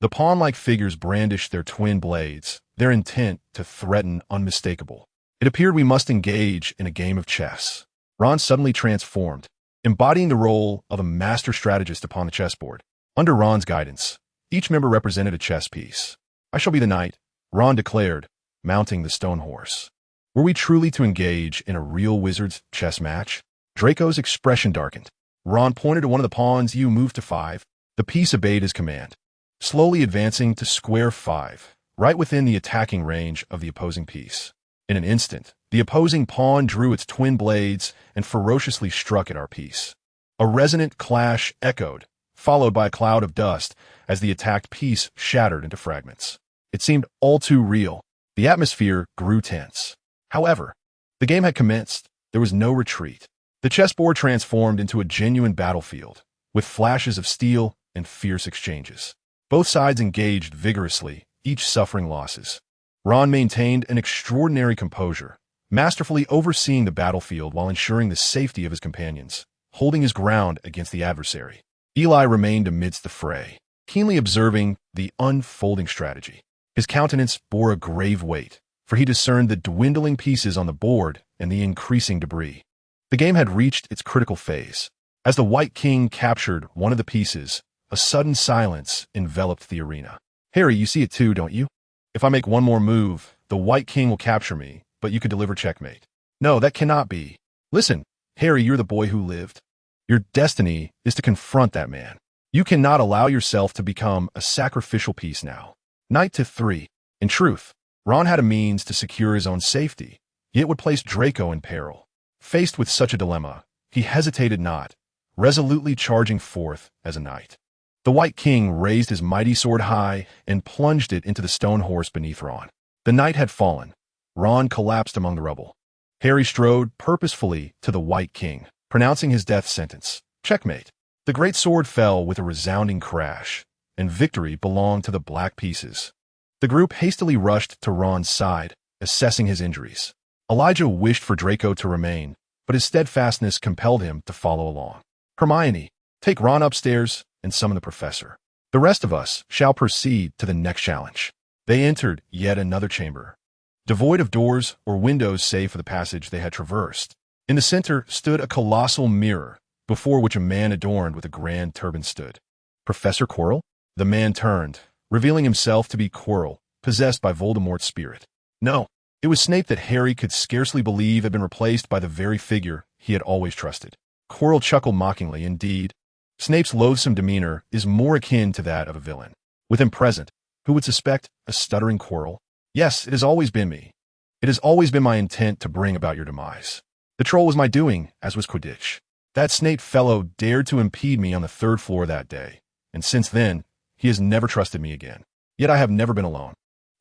The pawn-like figures brandished their twin blades, their intent to threaten unmistakable. It appeared we must engage in a game of chess. Ron suddenly transformed, embodying the role of a master strategist upon the chessboard. Under Ron's guidance, each member represented a chess piece. "I shall be the knight," Ron declared, mounting the stone horse. Were we truly to engage in a real wizard's chess match? Draco's expression darkened. Ron pointed to one of the pawns. "You move to 5. The piece obeyed his command, slowly advancing to square 5, right within the attacking range of the opposing piece. In an instant, the opposing pawn drew its twin blades and ferociously struck at our piece. A resonant clash echoed, followed by a cloud of dust as the attacked piece shattered into fragments. It seemed all too real. The atmosphere grew tense. However, the game had commenced. There was no retreat. The chessboard transformed into a genuine battlefield, with flashes of steel and fierce exchanges. Both sides engaged vigorously, each suffering losses. Ron maintained an extraordinary composure, masterfully overseeing the battlefield while ensuring the safety of his companions, holding his ground against the adversary. Eli remained amidst the fray, keenly observing the unfolding strategy. His countenance bore a grave weight, for he discerned the dwindling pieces on the board and the increasing debris. The game had reached its critical phase. As the White King captured one of the pieces, a sudden silence enveloped the arena. "Harry, you see it too, don't you? If I make one more move, the White King will capture me, but you could deliver checkmate." "No, that cannot be. Listen, Harry, you're the boy who lived. Your destiny is to confront that man. You cannot allow yourself to become a sacrificial piece now." Knight to 3. In truth, Ron had a means to secure his own safety, yet would place Draco in peril. Faced with such a dilemma, he hesitated not, resolutely charging forth as a knight. The White King raised his mighty sword high and plunged it into the stone horse beneath Ron. The knight had fallen. Ron collapsed among the rubble. Harry strode purposefully to the White King, pronouncing his death sentence. Checkmate. The great sword fell with a resounding crash, and victory belonged to the black pieces. The group hastily rushed to Ron's side, assessing his injuries. Elijah wished for Draco to remain, but his steadfastness compelled him to follow along. "Hermione, take Ron upstairs and summon the professor. The rest of us shall proceed to the next challenge." They entered yet another chamber, devoid of doors or windows save for the passage they had traversed. In the center stood a colossal mirror, before which a man adorned with a grand turban stood. "Professor Quirrell?" The man turned, revealing himself to be Quirrell, possessed by Voldemort's spirit. No, it was Snape that Harry could scarcely believe had been replaced by the very figure he had always trusted. Quirrell chuckled mockingly. "Indeed, Snape's loathsome demeanor is more akin to that of a villain. With him present, who would suspect a stuttering Quirrell? Yes, it has always been me. It has always been my intent to bring about your demise. The troll was my doing, as was Quidditch. That Snape fellow dared to impede me on the 3rd floor that day, and since then, he has never trusted me again. Yet I have never been alone."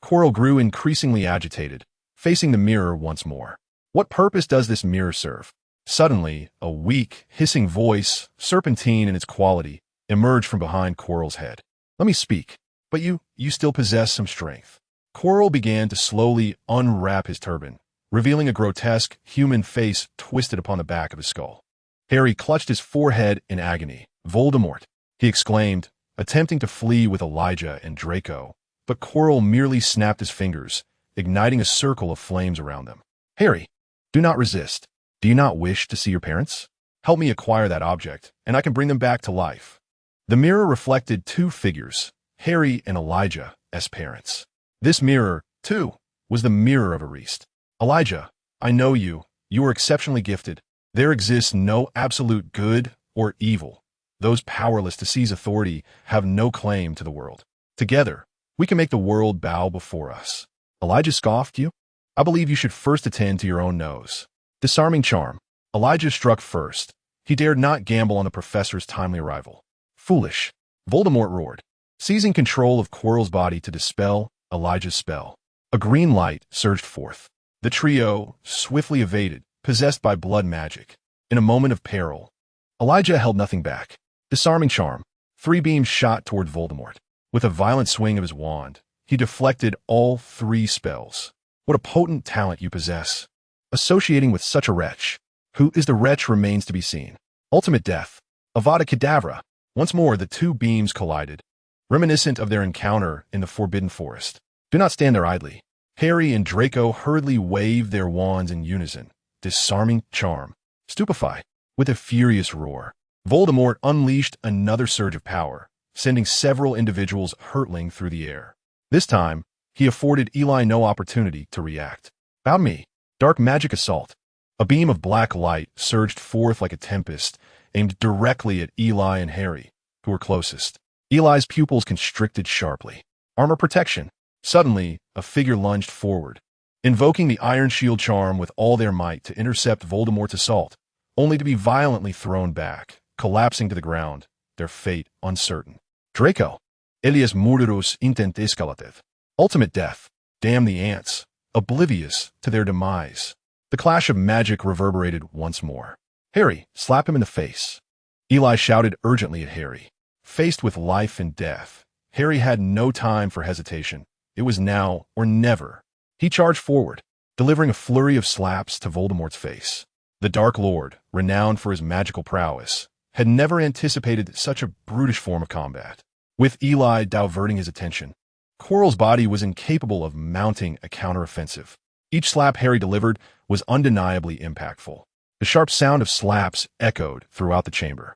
Quirrell grew increasingly agitated, facing the mirror once more. "What purpose does this mirror serve?" Suddenly, a weak, hissing voice, serpentine in its quality, emerged from behind Quirrell's head. "Let me speak. But you still possess some strength." Quirrell began to slowly unwrap his turban, revealing a grotesque, human face twisted upon the back of his skull. Harry clutched his forehead in agony. "Voldemort!" he exclaimed, attempting to flee with Elijah and Draco, but Quirrell merely snapped his fingers, igniting a circle of flames around them. "Harry, do not resist. Do you not wish to see your parents? Help me acquire that object, and I can bring them back to life." The mirror reflected 2 figures, Harry and Elijah, as parents. This mirror, too, was the mirror of Ariste. "Elijah, I know you. You are exceptionally gifted. There exists no absolute good or evil. Those powerless to seize authority have no claim to the world. Together, we can make the world bow before us." Elijah scoffed. "You? I believe you should first attend to your own nose." Disarming charm. Elijah struck first. He dared not gamble on the professor's timely arrival. "Foolish!" Voldemort roared, seizing control of Quirrell's body to dispel Elijah's spell. A green light surged forth. The trio swiftly evaded, possessed by blood magic. In a moment of peril, Elijah held nothing back. Disarming charm. 3 beams shot toward Voldemort. With a violent swing of his wand, he deflected all 3 spells. What a potent talent you possess, associating with such a wretch. Who is the wretch remains to be seen. Ultimate death. Avada Kedavra. Once more the 2 beams collided, reminiscent of their encounter in the Forbidden Forest. Do not stand there idly. Harry and Draco hurriedly waved their wands in unison, disarming charm. Stupefy. With a furious roar, Voldemort unleashed another surge of power, sending several individuals hurtling through the air. This time, he afforded Eli no opportunity to react. About me. Dark magic assault. A beam of black light surged forth like a tempest, aimed directly at Eli and Harry, who were closest. Eli's pupils constricted sharply. Armor protection. Suddenly, a figure lunged forward, invoking the Iron Shield charm with all their might to intercept Voldemort's assault, only to be violently thrown back, collapsing to the ground, their fate uncertain. Draco. Elias murderus intent escalative. Ultimate death. Damn the ants. Oblivious to their demise. The clash of magic reverberated once more. Harry, slap him in the face. Eli shouted urgently at Harry. Faced with life and death, Harry had no time for hesitation. It was now or never. He charged forward, delivering a flurry of slaps to Voldemort's face. The Dark Lord, renowned for his magical prowess, had never anticipated such a brutish form of combat. With Eli diverting his attention, Quirrell's body was incapable of mounting a counteroffensive. Each slap Harry delivered was undeniably impactful. The sharp sound of slaps echoed throughout the chamber.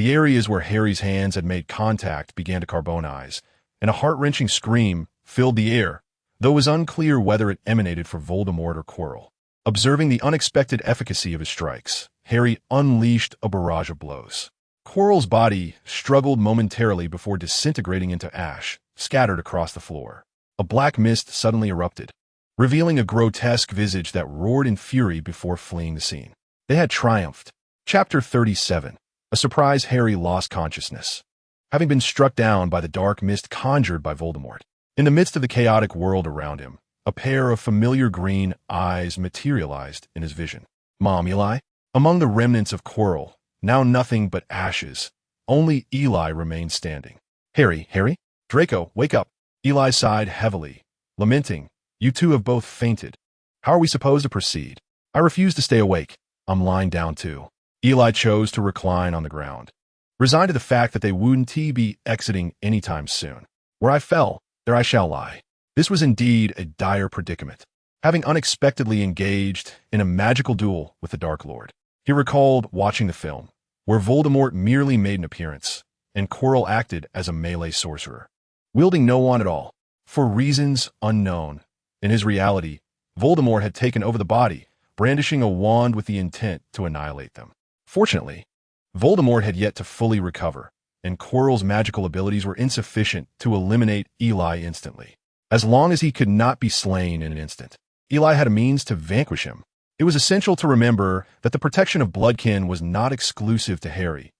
The areas where Harry's hands had made contact began to carbonize, and a heart-wrenching scream filled the air, though it was unclear whether it emanated from Voldemort or Quirrell. Observing the unexpected efficacy of his strikes, Harry unleashed a barrage of blows. Quirrell's body struggled momentarily before disintegrating into ash, scattered across the floor. A black mist suddenly erupted, revealing a grotesque visage that roared in fury before fleeing the scene. They had triumphed. Chapter 37. A surprise Harry lost consciousness, having been struck down by the dark mist conjured by Voldemort. In the midst of the chaotic world around him, a pair of familiar green eyes materialized in his vision. Mom, Eli? Among the remnants of Quirrell, now nothing but ashes, only Eli remained standing. Harry? Draco, wake up. Eli sighed heavily, lamenting, You two have both fainted. How are we supposed to proceed? I refuse to stay awake. I'm lying down too. Eli chose to recline on the ground, resigned to the fact that they wouldn't be exiting anytime soon. Where I fell, there I shall lie. This was indeed a dire predicament. Having unexpectedly engaged in a magical duel with the Dark Lord, he recalled watching the film, where Voldemort merely made an appearance, and Quirrell acted as a melee sorcerer, wielding no wand at all, for reasons unknown. In his reality, Voldemort had taken over the body, brandishing a wand with the intent to annihilate them. Fortunately, Voldemort had yet to fully recover, and Quirrell's magical abilities were insufficient to eliminate Eli instantly. As long as he could not be slain in an instant, Eli had a means to vanquish him. It was essential to remember that the protection of Bloodkin was not exclusive to Harry.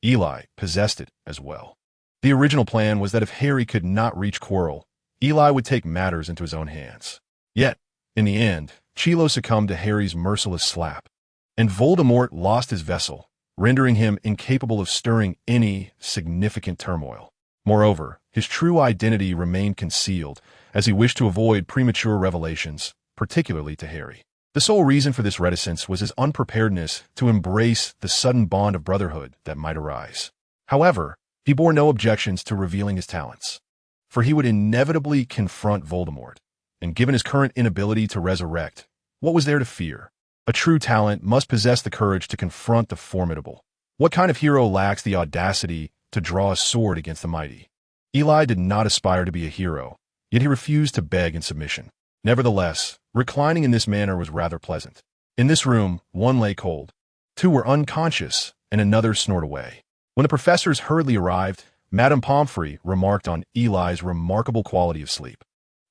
Eli possessed it as well. The original plan was that if Harry could not reach Quirrell, Eli would take matters into his own hands. Yet, in the end, Chilo succumbed to Harry's merciless slap, and Voldemort lost his vessel, rendering him incapable of stirring any significant turmoil. Moreover, his true identity remained concealed, as he wished to avoid premature revelations, particularly to Harry. The sole reason for this reticence was his unpreparedness to embrace the sudden bond of brotherhood that might arise. However, he bore no objections to revealing his talents, for he would inevitably confront Voldemort, and given his current inability to resurrect, what was there to fear? A true talent must possess the courage to confront the formidable. What kind of hero lacks the audacity to draw a sword against the mighty? Eli did not aspire to be a hero, yet he refused to beg in submission. Nevertheless, reclining in this manner was rather pleasant. In this room, one lay cold, two were unconscious, and another snored away. When the professors hurriedly arrived, Madame Pomfrey remarked on Eli's remarkable quality of sleep.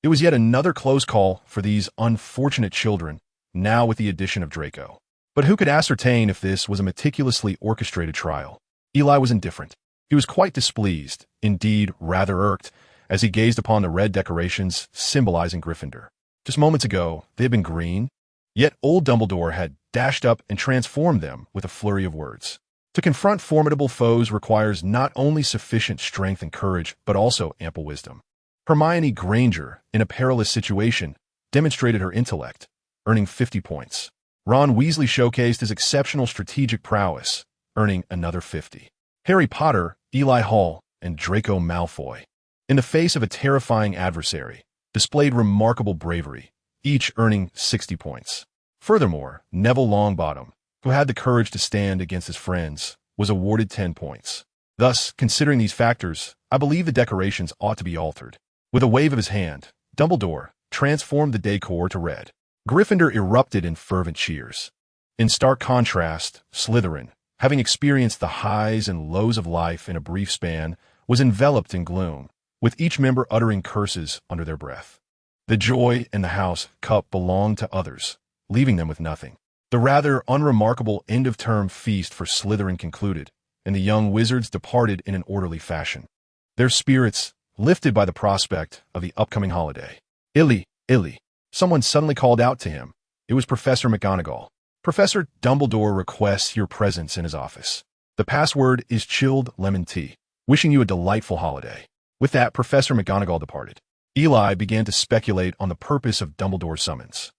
It was yet another close call for these unfortunate children, now with the addition of Draco. But who could ascertain if this was a meticulously orchestrated trial? Eli was indifferent. He was quite displeased, indeed rather irked, as he gazed upon the red decorations symbolizing Gryffindor. Just moments ago, they had been green, yet old Dumbledore had dashed up and transformed them with a flurry of words. To confront formidable foes requires not only sufficient strength and courage, but also ample wisdom. Hermione Granger, in a perilous situation, demonstrated her intellect, earning 50 points. Ron Weasley showcased his exceptional strategic prowess, earning another 50. Harry Potter, Eli Hall, and Draco Malfoy, in the face of a terrifying adversary, displayed remarkable bravery, each earning 60 points. Furthermore, Neville Longbottom, who had the courage to stand against his friends, was awarded 10 points. Thus, considering these factors, I believe the decorations ought to be altered. With a wave of his hand, Dumbledore transformed the decor to red. Gryffindor erupted in fervent cheers. In stark contrast, Slytherin, having experienced the highs and lows of life in a brief span, was enveloped in gloom, with each member uttering curses under their breath. The joy in the house cup belonged to others, leaving them with nothing. The rather unremarkable end-of-term feast for Slytherin concluded, and the young wizards departed in an orderly fashion, their spirits lifted by the prospect of the upcoming holiday. Illy, Illy. Someone suddenly called out to him. It was Professor McGonagall. Professor Dumbledore requests your presence in his office. The password is chilled lemon tea. Wishing you a delightful holiday. With that, Professor McGonagall departed. Eli began to speculate on the purpose of Dumbledore's summons.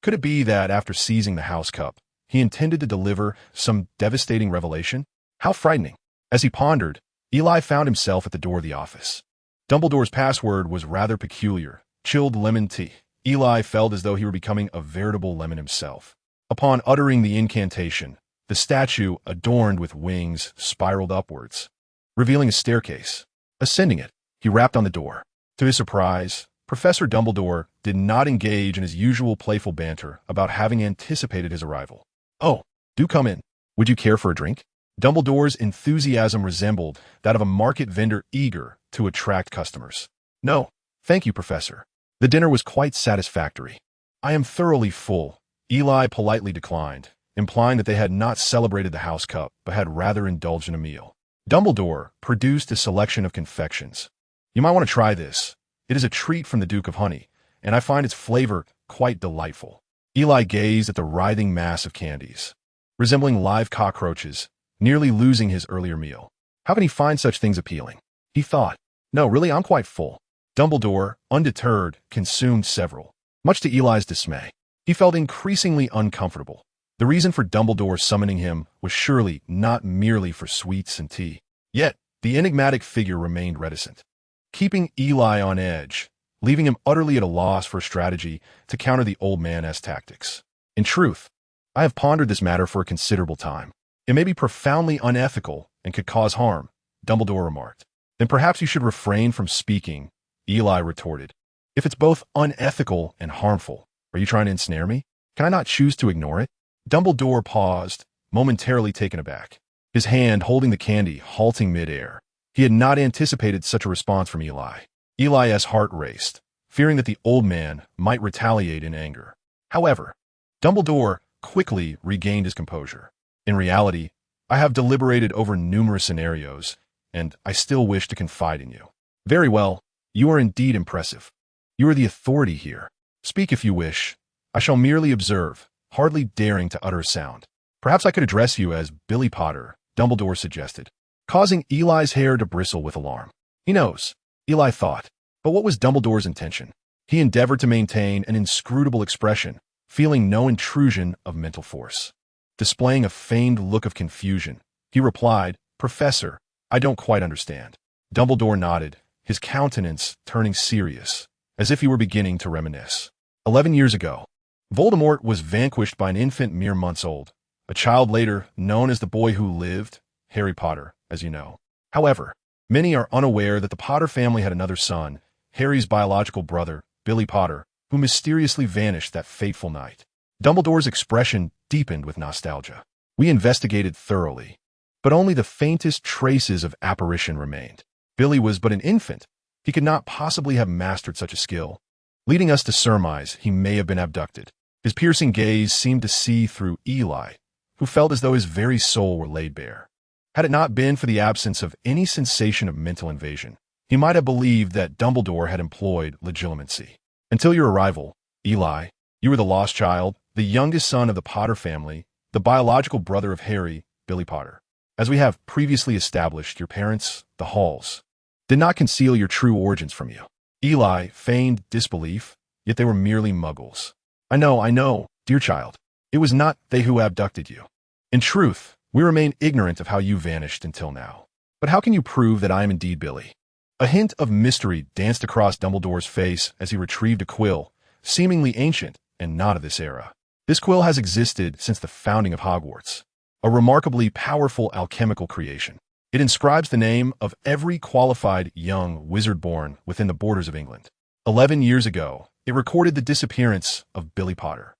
Could it be that after seizing the house cup, he intended to deliver some devastating revelation? How frightening! As he pondered, Eli found himself at the door of the office. Dumbledore's password was rather peculiar. Chilled lemon tea. Eli felt as though he were becoming a veritable lemon himself. Upon uttering the incantation, the statue, adorned with wings, spiraled upwards, revealing a staircase. Ascending it, he rapped on the door. To his surprise, Professor Dumbledore did not engage in his usual playful banter about having anticipated his arrival. "Oh, do come in. Would you care for a drink?" Dumbledore's enthusiasm resembled that of a market vendor eager to attract customers. "No, thank you, Professor. The dinner was quite satisfactory. I am thoroughly full." Eli politely declined, implying that they had not celebrated the house cup, but had rather indulged in a meal. Dumbledore produced a selection of confections. "You might want to try this. It is a treat from the Duke of Honey, and I find its flavor quite delightful." Eli gazed at the writhing mass of candies, resembling live cockroaches, nearly losing his earlier meal. How can he find such things appealing? He thought. "No, really, I'm quite full." Dumbledore, undeterred, consumed several. Much to Eli's dismay, he felt increasingly uncomfortable. The reason for Dumbledore summoning him was surely not merely for sweets and tea. Yet, the enigmatic figure remained reticent, keeping Eli on edge, leaving him utterly at a loss for a strategy to counter the old man's tactics. "In truth, I have pondered this matter for a considerable time. It may be profoundly unethical and could cause harm," Dumbledore remarked. "Then perhaps you should refrain from speaking," Eli retorted. "If it's both unethical and harmful, are you trying to ensnare me? Can I not choose to ignore it?" Dumbledore paused, momentarily taken aback, his hand holding the candy halting mid-air. He had not anticipated such a response from Eli. Eli's heart raced, fearing that the old man might retaliate in anger. However, Dumbledore quickly regained his composure. "In reality, I have deliberated over numerous scenarios, and I still wish to confide in you." "Very well. You are indeed impressive. You are the authority here. Speak if you wish. I shall merely observe, hardly daring to utter a sound." "Perhaps I could address you as Billy Potter," Dumbledore suggested, causing Eli's hair to bristle with alarm. He knows, Eli thought. But what was Dumbledore's intention? He endeavored to maintain an inscrutable expression, feeling no intrusion of mental force. Displaying a feigned look of confusion, he replied, "Professor, I don't quite understand." Dumbledore nodded, his countenance turning serious, as if he were beginning to reminisce. 11 years ago, Voldemort was vanquished by an infant mere months old, a child later known as the boy who lived, Harry Potter, as you know. However, many are unaware that the Potter family had another son, Harry's biological brother, Billy Potter, who mysteriously vanished that fateful night. Dumbledore's expression deepened with nostalgia. "We investigated thoroughly, but only the faintest traces of apparition remained. Billy was but an infant. He could not possibly have mastered such a skill, leading us to surmise he may have been abducted." His piercing gaze seemed to see through Eli, who felt as though his very soul were laid bare. Had it not been for the absence of any sensation of mental invasion, he might have believed that Dumbledore had employed legilimency. "Until your arrival, Eli, you were the lost child, the youngest son of the Potter family, the biological brother of Harry, Billy Potter. As we have previously established, your parents, the Halls, did not conceal your true origins from you." Eli feigned disbelief, yet they were merely muggles. I know, dear child. It was not they who abducted you. In truth, we remain ignorant of how you vanished until now. But how can you prove that I am indeed Billy? A hint of mystery danced across Dumbledore's face as he retrieved a quill, seemingly ancient and not of this era. This quill has existed since the founding of Hogwarts, a remarkably powerful alchemical creation. It inscribes the name of every qualified young wizard born within the borders of England. 11 years ago, it recorded the disappearance of Billy Potter.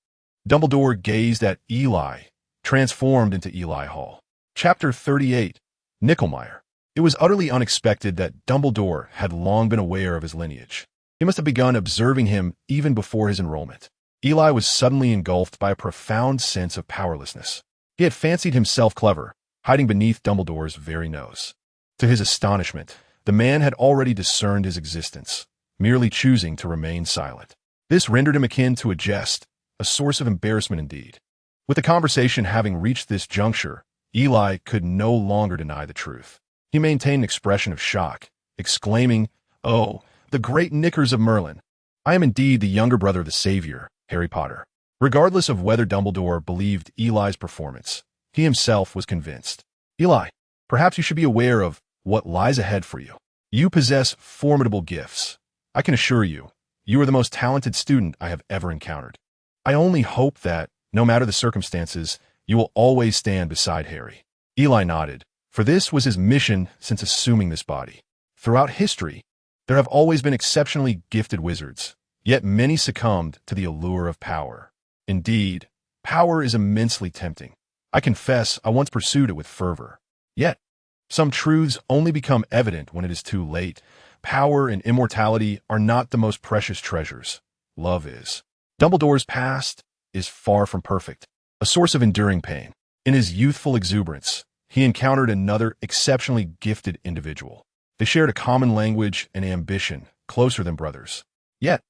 Dumbledore gazed at Eli, transformed into Eli Hall. Chapter 38, Nickelmeyer. It was utterly unexpected that Dumbledore had long been aware of his lineage. He must have begun observing him even before his enrollment. Eli was suddenly engulfed by a profound sense of powerlessness. He had fancied himself clever, hiding beneath Dumbledore's very nose. To his astonishment, the man had already discerned his existence, merely choosing to remain silent. This rendered him akin to a jest, a source of embarrassment indeed. With the conversation having reached this juncture, Eli could no longer deny the truth. He maintained an expression of shock, exclaiming, "Oh, the great knickers of Merlin! I am indeed the younger brother of the Savior, Harry Potter." Regardless of whether Dumbledore believed Eli's performance, he himself was convinced. "Eli, perhaps you should be aware of what lies ahead for you. You possess formidable gifts. I can assure you, you are the most talented student I have ever encountered. I only hope that, no matter the circumstances, you will always stand beside Harry." Eli nodded, for this was his mission since assuming this body. Throughout history, there have always been exceptionally gifted wizards, yet many succumbed to the allure of power. Indeed, power is immensely tempting. I confess I once pursued it with fervor. Yet, some truths only become evident when it is too late. Power and immortality are not the most precious treasures. Love is. Dumbledore's past is far from perfect, a source of enduring pain. In his youthful exuberance, he encountered another exceptionally gifted individual. They shared a common language and ambition, closer than brothers. Yet,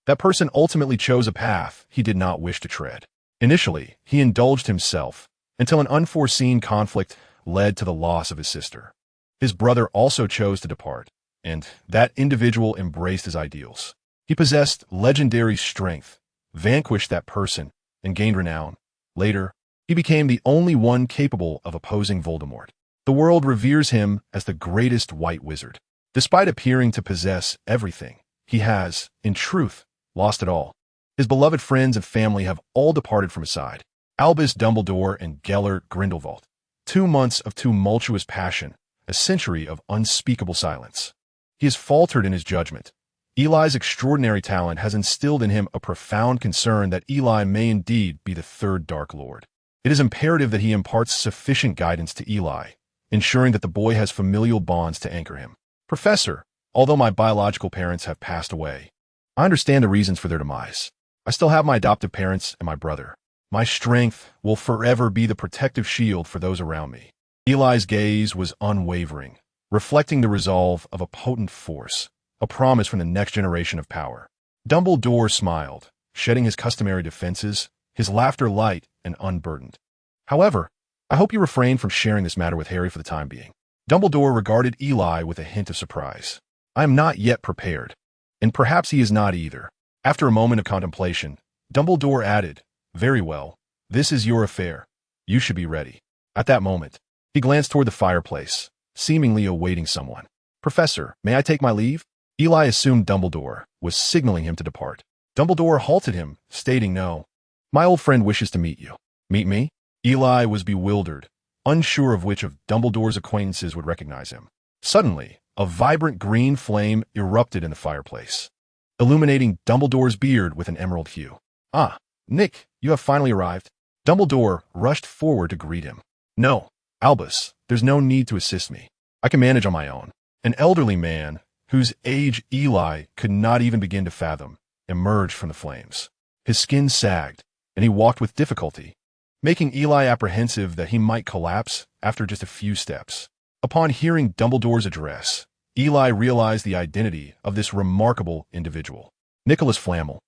that person ultimately chose a path he did not wish to tread. Initially, he indulged himself, until an unforeseen conflict led to the loss of his sister. His brother also chose to depart, and that individual embraced his ideals. He possessed legendary strength, vanquished that person, and gained renown. Later, he became the only one capable of opposing Voldemort. The world reveres him as the greatest white wizard. Despite appearing to possess everything, he has, in truth, lost it all. His beloved friends and family have all departed from his side. Albus Dumbledore and Gellert Grindelwald. 2 months of tumultuous passion, a century of unspeakable silence. He has faltered in his judgment. Eli's extraordinary talent has instilled in him a profound concern that Eli may indeed be the third Dark Lord. It is imperative that he imparts sufficient guidance to Eli, ensuring that the boy has familial bonds to anchor him. "Professor, although my biological parents have passed away, I understand the reasons for their demise. I still have my adoptive parents and my brother. My strength will forever be the protective shield for those around me." Eli's gaze was unwavering, reflecting the resolve of a potent force, a promise from the next generation of power. Dumbledore smiled, shedding his customary defenses, his laughter light and unburdened. "However, I hope you refrain from sharing this matter with Harry for the time being." Dumbledore regarded Eli with a hint of surprise. "I am not yet prepared, and perhaps he is not either." After a moment of contemplation, Dumbledore added, "Very well, this is your affair. You should be ready." At that moment, he glanced toward the fireplace, seemingly awaiting someone. "Professor, may I take my leave?" Eli assumed Dumbledore was signaling him to depart. Dumbledore halted him, stating, "No. My old friend wishes to meet you." "Meet me?" Eli was bewildered, unsure of which of Dumbledore's acquaintances would recognize him. Suddenly, a vibrant green flame erupted in the fireplace, illuminating Dumbledore's beard with an emerald hue. "Ah, Nick, you have finally arrived." Dumbledore rushed forward to greet him. "No, Albus, there's no need to assist me. I can manage on my own." An elderly man, whose age Eli could not even begin to fathom, emerged from the flames. His skin sagged, and he walked with difficulty, making Eli apprehensive that he might collapse after just a few steps. Upon hearing Dumbledore's address, Eli realized the identity of this remarkable individual. Nicholas Flamel,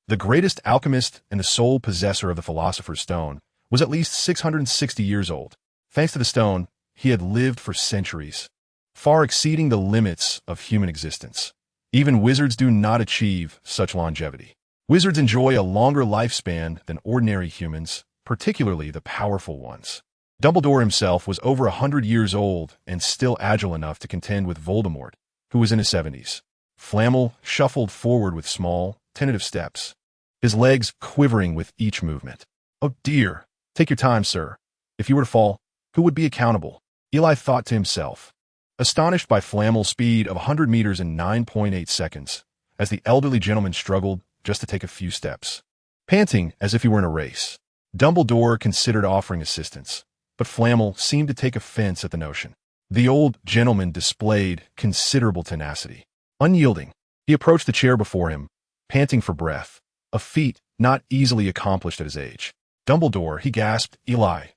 the greatest alchemist and the sole possessor of the Philosopher's Stone, was at least 660 years old. Thanks to the stone, he had lived for centuries, far exceeding the limits of human existence. Even wizards do not achieve such longevity. Wizards enjoy a longer lifespan than ordinary humans, particularly the powerful ones. Dumbledore himself was over 100 years old and still agile enough to contend with Voldemort, who was in his 70s. Flamel shuffled forward with small, tentative steps, his legs quivering with each movement. "Oh dear, take your time, sir. If you were to fall, who would be accountable?" Eli thought to himself, astonished by Flamel's speed of 100 meters in 9.8 seconds, as the elderly gentleman struggled just to take a few steps. Panting as if he were in a race, Dumbledore considered offering assistance, but Flamel seemed to take offense at the notion. The old gentleman displayed considerable tenacity. Unyielding, he approached the chair before him, panting for breath, a feat not easily accomplished at his age. "Dumbledore," he gasped. "Eli.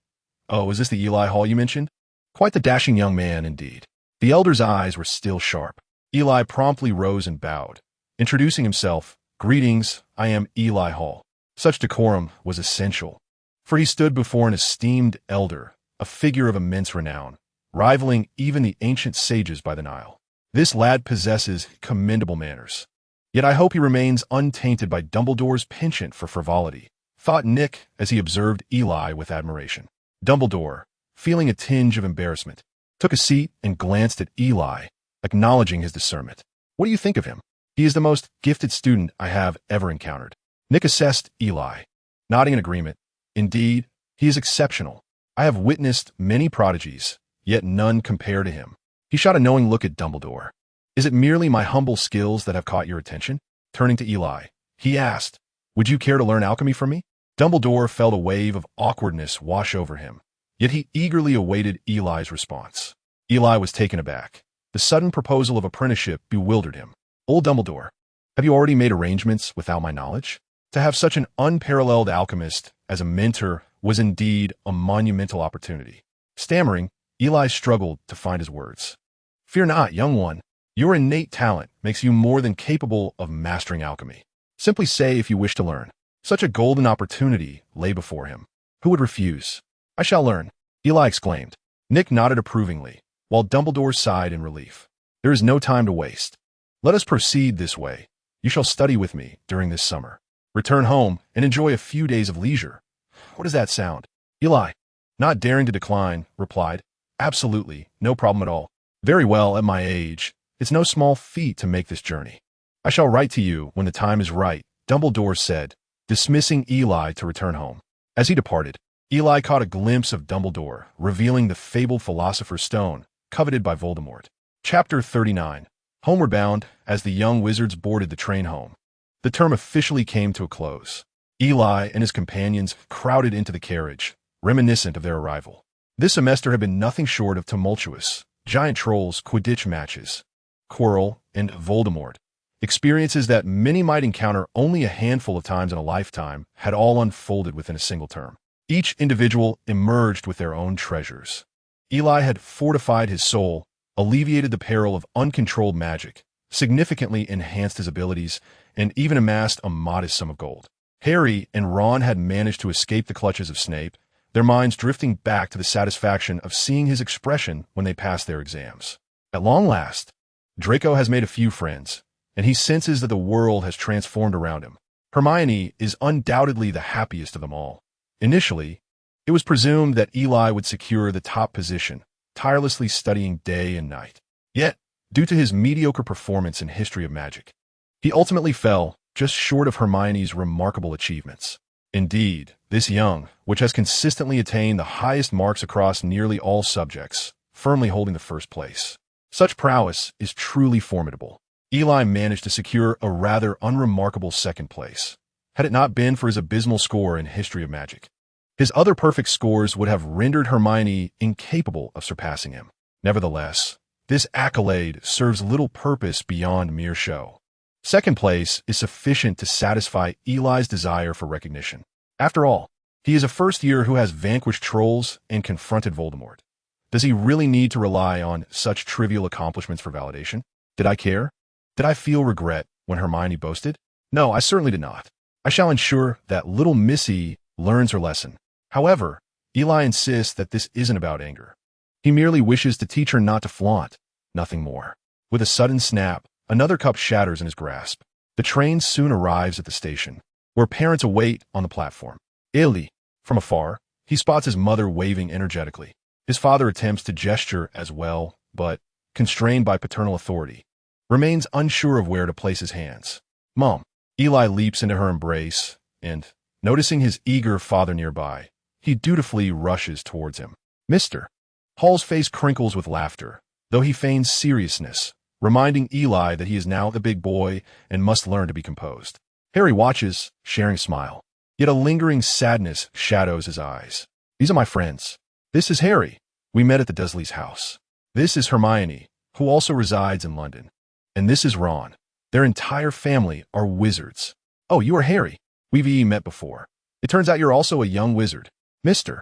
Oh, is this the Eli Hall you mentioned?" Quite the dashing young man, indeed. The elder's eyes were still sharp. Eli promptly rose and bowed, introducing himself. "Greetings, I am Eli Hall." Such decorum was essential, for he stood before an esteemed elder, a figure of immense renown, rivaling even the ancient sages by the Nile. "This lad possesses commendable manners. Yet I hope he remains untainted by Dumbledore's penchant for frivolity," thought Nick as he observed Eli with admiration. Dumbledore, feeling a tinge of embarrassment, took a seat and glanced at Eli, acknowledging his discernment. "What do you think of him?" "He is the most gifted student I have ever encountered." Nick assessed Eli, nodding in agreement. "Indeed, he is exceptional. I have witnessed many prodigies, yet none compare to him." He shot a knowing look at Dumbledore. "Is it merely my humble skills that have caught your attention?" Turning to Eli, he asked, "Would you care to learn alchemy from me?" Dumbledore felt a wave of awkwardness wash over him, yet he eagerly awaited Eli's response. Eli was taken aback. The sudden proposal of apprenticeship bewildered him. "Old Dumbledore, have you already made arrangements without my knowledge?" To have such an unparalleled alchemist as a mentor was indeed a monumental opportunity. Stammering, Eli struggled to find his words. "Fear not, young one. Your innate talent makes you more than capable of mastering alchemy. Simply say if you wish to learn." Such a golden opportunity lay before him. Who would refuse? "I shall learn," Eli exclaimed. Nick nodded approvingly, while Dumbledore sighed in relief. "There is no time to waste. Let us proceed this way. You shall study with me during this summer. Return home and enjoy a few days of leisure." "What does that sound?" Eli, not daring to decline, replied, "Absolutely, no problem at all. Very well, at my age, it's no small feat to make this journey. I shall write to you when the time is right," Dumbledore said, dismissing Eli to return home. As he departed, Eli caught a glimpse of Dumbledore, revealing the fabled Philosopher's Stone, coveted by Voldemort. Chapter 39. Homeward bound, as the young wizards boarded the train home, the term officially came to a close. Eli and his companions crowded into the carriage, reminiscent of their arrival. This semester had been nothing short of tumultuous. Giant trolls, Quidditch matches, Quirrell, and Voldemort. Experiences that many might encounter only a handful of times in a lifetime had all unfolded within a single term. Each individual emerged with their own treasures. Eli had fortified his soul, alleviated the peril of uncontrolled magic, significantly enhanced his abilities, and even amassed a modest sum of gold. Harry and Ron had managed to escape the clutches of Snape, their minds drifting back to the satisfaction of seeing his expression when they passed their exams. At long last, Draco has made a few friends, and he senses that the world has transformed around him. Hermione is undoubtedly the happiest of them all. Initially, it was presumed that Eli would secure the top position, tirelessly studying day and night. Yet, due to his mediocre performance in History of Magic, he ultimately fell just short of Hermione's remarkable achievements. Indeed, this young, which has consistently attained the highest marks across nearly all subjects, firmly holding the first place. Such prowess is truly formidable. Eli managed to secure a rather unremarkable second place, had it not been for his abysmal score in History of Magic. His other perfect scores would have rendered Hermione incapable of surpassing him. Nevertheless, this accolade serves little purpose beyond mere show. Second place is sufficient to satisfy Eli's desire for recognition. After all, he is a first year who has vanquished trolls and confronted Voldemort. Does he really need to rely on such trivial accomplishments for validation? Did I care? Did I feel regret when Hermione boasted? No, I certainly did not. I shall ensure that little Missy learns her lesson. However, Eli insists that this isn't about anger. He merely wishes to teach her not to flaunt, nothing more. With a sudden snap, another cup shatters in his grasp. The train soon arrives at the station, where parents await on the platform. Eli, from afar, he spots his mother waving energetically. His father attempts to gesture as well, but, constrained by paternal authority, remains unsure of where to place his hands. Mom. Eli leaps into her embrace, and, noticing his eager father nearby, he dutifully rushes towards him. Mr. Hall's face crinkles with laughter, though he feigns seriousness, reminding Eli that he is now the big boy and must learn to be composed. Harry watches, sharing a smile. Yet a lingering sadness shadows his eyes. These are my friends. This is Harry. We met at the Dursleys' house. This is Hermione, who also resides in London. And this is Ron. Their entire family are wizards. Oh, you are Harry. We've met before. It turns out you're also a young wizard. Mr.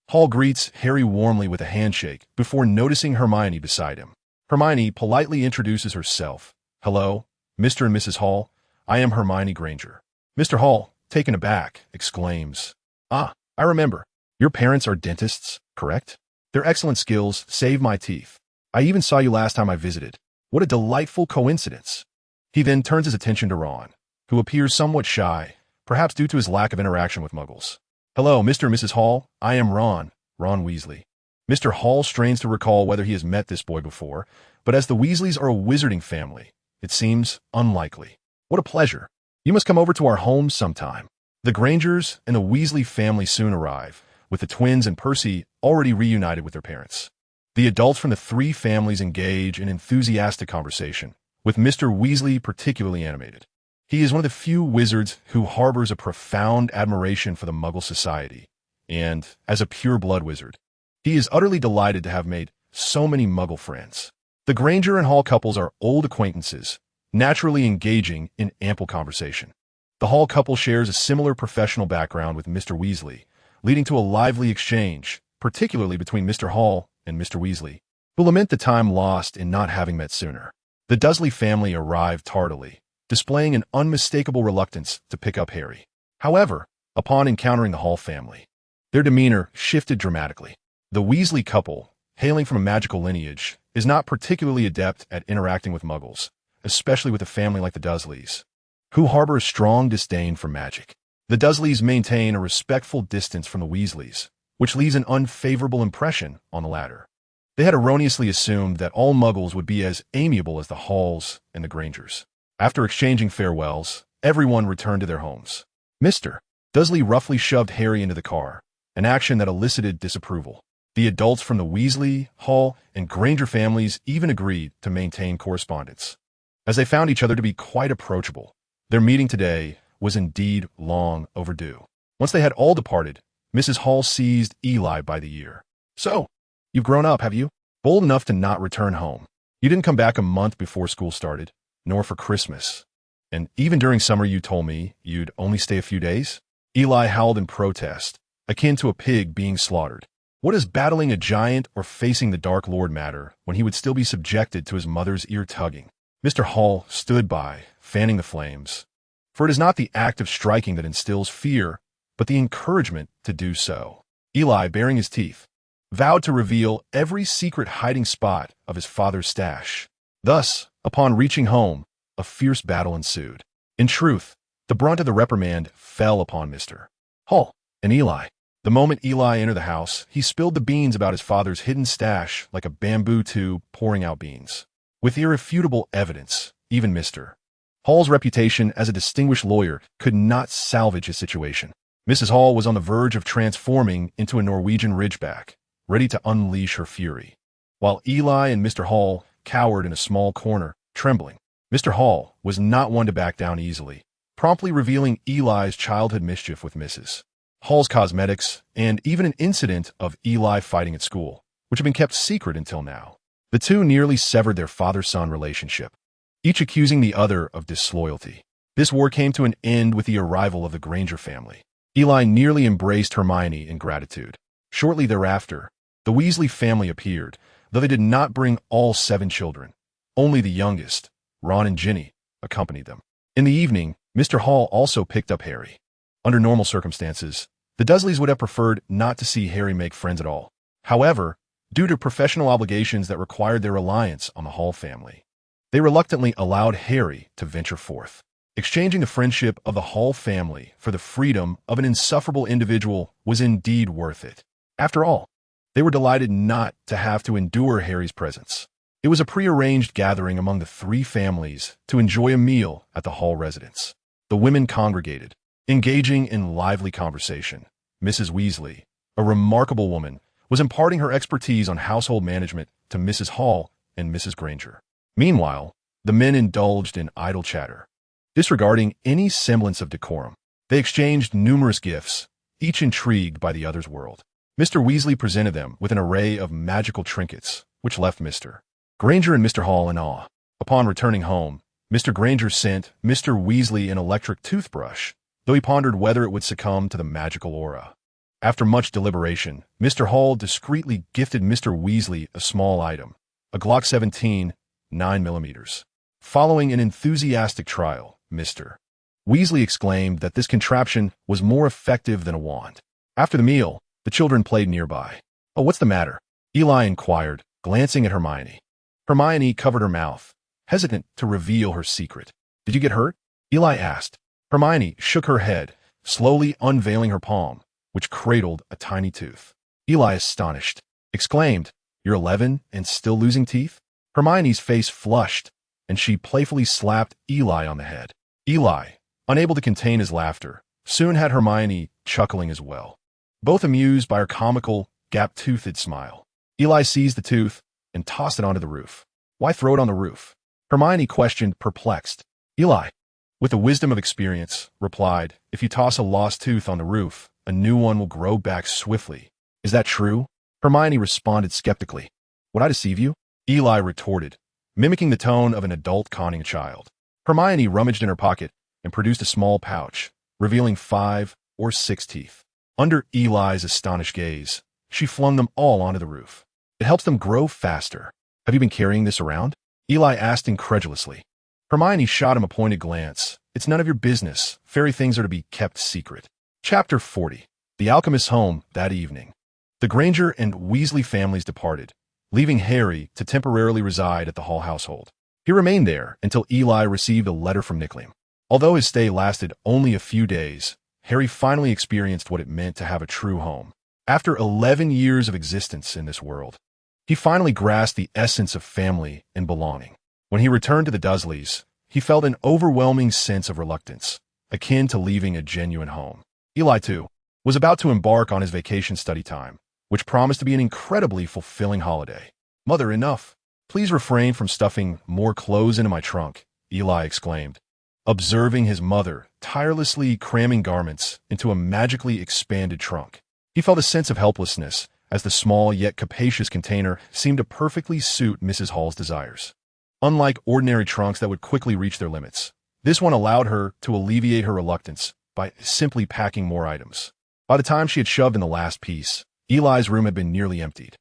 Hall greets Harry warmly with a handshake before noticing Hermione beside him. Hermione politely introduces herself. Hello, Mr. and Mrs. Hall. I am Hermione Granger. Mr. Hall, taken aback, exclaims, Ah, I remember. Your parents are dentists, correct? Their excellent skills saved my teeth. I even saw you last time I visited. What a delightful coincidence. He then turns his attention to Ron, who appears somewhat shy, perhaps due to his lack of interaction with Muggles. Hello, Mr. and Mrs. Hall. I am Ron Weasley. Mr. Hall strains to recall whether he has met this boy before, but as the Weasleys are a wizarding family, it seems unlikely. What a pleasure. You must come over to our home sometime. The Grangers and the Weasley family soon arrive, with the twins and Percy already reunited with their parents. The adults from the three families engage in enthusiastic conversation, with Mr. Weasley particularly animated. He is one of the few wizards who harbors a profound admiration for the Muggle society, and, as a pure-blood wizard, he is utterly delighted to have made so many Muggle friends. The Granger and Hall couples are old acquaintances, naturally engaging in ample conversation. The Hall couple shares a similar professional background with Mr. Weasley, leading to a lively exchange, particularly between Mr. Hall and Mr. Weasley, who lament the time lost in not having met sooner. The Dursley family arrived tardily, displaying an unmistakable reluctance to pick up Harry. However, upon encountering the Hall family, their demeanor shifted dramatically. The Weasley couple, hailing from a magical lineage, is not particularly adept at interacting with Muggles, especially with a family like the Dursleys, who harbor a strong disdain for magic. The Dursleys maintain a respectful distance from the Weasleys, which leaves an unfavorable impression on the latter. They had erroneously assumed that all Muggles would be as amiable as the Halls and the Grangers. After exchanging farewells, everyone returned to their homes. Mr. Dursley roughly shoved Harry into the car, an action that elicited disapproval. The adults from the Weasley, Hall, and Granger families even agreed to maintain correspondence, as they found each other to be quite approachable. Their meeting today was indeed long overdue. Once they had all departed, Mrs. Hall seized Eli by the ear. So, you've grown up, have you? Bold enough to not return home. You didn't come back a month before school started, nor for Christmas. And even during summer you told me you'd only stay a few days? Eli howled in protest, akin to a pig being slaughtered. What does battling a giant or facing the Dark Lord matter when he would still be subjected to his mother's ear-tugging? Mr. Hall stood by, fanning the flames. For it is not the act of striking that instills fear, but the encouragement to do so. Eli, baring his teeth, vowed to reveal every secret hiding spot of his father's stash. Thus, upon reaching home, a fierce battle ensued. In truth, the brunt of the reprimand fell upon Mr. Hall and Eli. The moment Eli entered the house, he spilled the beans about his father's hidden stash like a bamboo tube pouring out beans. With irrefutable evidence, even Mr. Hall's reputation as a distinguished lawyer could not salvage his situation. Mrs. Hall was on the verge of transforming into a Norwegian ridgeback, ready to unleash her fury, while Eli and Mr. Hall cowered in a small corner, trembling. Mr. Hall was not one to back down easily, promptly revealing Eli's childhood mischief with Mrs. Hall's cosmetics, and even an incident of Eli fighting at school, which had been kept secret until now. The two nearly severed their father-son relationship, each accusing the other of disloyalty. This war came to an end with the arrival of the Granger family. Eli nearly embraced Hermione in gratitude. Shortly thereafter, the Weasley family appeared, though they did not bring all 7 children. Only the youngest, Ron and Ginny, accompanied them. In the evening, Mr. Hall also picked up Harry. Under normal circumstances, the Dursleys would have preferred not to see Harry make friends at all. However, due to professional obligations that required their reliance on the Hall family, they reluctantly allowed Harry to venture forth. Exchanging the friendship of the Hall family for the freedom of an insufferable individual was indeed worth it. After all, they were delighted not to have to endure Harry's presence. It was a prearranged gathering among the three families to enjoy a meal at the Hall residence. The women congregated, engaging in lively conversation. Mrs. Weasley, a remarkable woman, was imparting her expertise on household management to Mrs. Hall and Mrs. Granger. Meanwhile, the men indulged in idle chatter, disregarding any semblance of decorum. They exchanged numerous gifts, each intrigued by the other's world. Mr. Weasley presented them with an array of magical trinkets, which left Mr. Granger and Mr. Hall in awe. Upon returning home, Mr. Granger sent Mr. Weasley an electric toothbrush, though he pondered whether it would succumb to the magical aura. After much deliberation, Mr. Hall discreetly gifted Mr. Weasley a small item, a Glock 17, 9mm. Following an enthusiastic trial, Mr. Weasley exclaimed that this contraption was more effective than a wand. After the meal, the children played nearby. "Oh, what's the matter?" Eli inquired, glancing at Hermione. Hermione covered her mouth, hesitant to reveal her secret. "Did you get hurt?" Eli asked. Hermione shook her head, slowly unveiling her palm, which cradled a tiny tooth. Eli, astonished, exclaimed, "You're 11 and still losing teeth?" Hermione's face flushed, and she playfully slapped Eli on the head. Eli, unable to contain his laughter, soon had Hermione chuckling as well, both amused by her comical, gap-toothed smile. Eli seized the tooth and tossed it onto the roof. "Why throw it on the roof?" Hermione questioned, perplexed. Eli, with the wisdom of experience, replied, "If you toss a lost tooth on the roof, a new one will grow back swiftly." "Is that true?" Hermione responded skeptically. "Would I deceive you?" Eli retorted, mimicking the tone of an adult conning a child. Hermione rummaged in her pocket and produced a small pouch, revealing 5 or 6 teeth. Under Eli's astonished gaze, she flung them all onto the roof. "It helps them grow faster. Have you been carrying this around?" Eli asked incredulously. Hermione shot him a pointed glance. "It's none of your business. Fairy things are to be kept secret." Chapter 40. The Alchemist's home that evening. The Granger and Weasley families departed, leaving Harry to temporarily reside at the Hall household. He remained there until Eli received a letter from Nicklim. Although his stay lasted only a few days, Harry finally experienced what it meant to have a true home. After 11 years of existence in this world, he finally grasped the essence of family and belonging. When he returned to the Dursleys, he felt an overwhelming sense of reluctance, akin to leaving a genuine home. Eli, too, was about to embark on his vacation study time, which promised to be an incredibly fulfilling holiday. "Mother, enough. Please refrain from stuffing more clothes into my trunk," Eli exclaimed, observing his mother tirelessly cramming garments into a magically expanded trunk. He felt a sense of helplessness as the small yet capacious container seemed to perfectly suit Mrs. Hall's desires. Unlike ordinary trunks that would quickly reach their limits, this one allowed her to alleviate her reluctance by simply packing more items. By the time she had shoved in the last piece, Eli's room had been nearly emptied.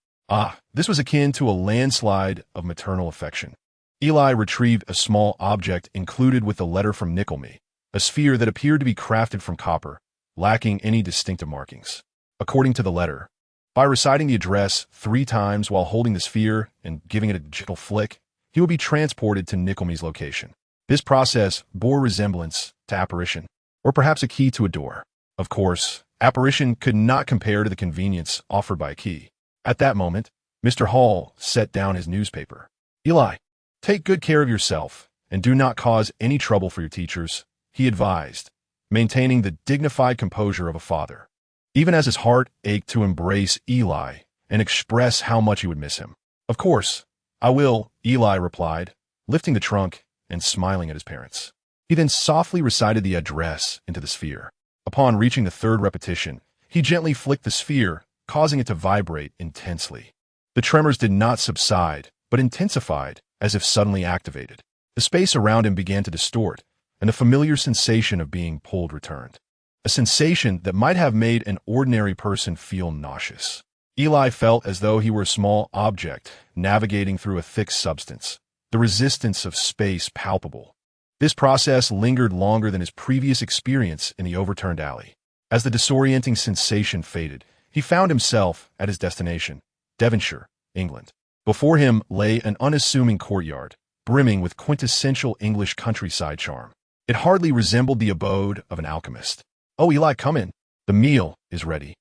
This was akin to a landslide of maternal affection. Eli retrieved a small object included with the letter from Nicklim, a sphere that appeared to be crafted from copper, lacking any distinctive markings. According to the letter, by reciting the address 3 times while holding the sphere and giving it a gentle flick, he would be transported to Nicklim's location. This process bore resemblance to apparition, or perhaps a key to a door. Of course, apparition could not compare to the convenience offered by a key. At that moment, Mr. Hall set down his newspaper. "Eli, take good care of yourself, and do not cause any trouble for your teachers," he advised, maintaining the dignified composure of a father, even as his heart ached to embrace Eli and express how much he would miss him. "Of course, I will," Eli replied, lifting the trunk and smiling at his parents. He then softly recited the address into the sphere. Upon reaching the 3rd repetition, he gently flicked the sphere, causing it to vibrate intensely. The tremors did not subside, but intensified, as if suddenly activated. The space around him began to distort, and the familiar sensation of being pulled returned. A sensation that might have made an ordinary person feel nauseous. Eli felt as though he were a small object navigating through a thick substance, the resistance of space palpable. This process lingered longer than his previous experience in the overturned alley. As the disorienting sensation faded, he found himself at his destination, Devonshire, England. Before him lay an unassuming courtyard, brimming with quintessential English countryside charm. It hardly resembled the abode of an alchemist. "Oh, Eli, come in. The meal is ready,"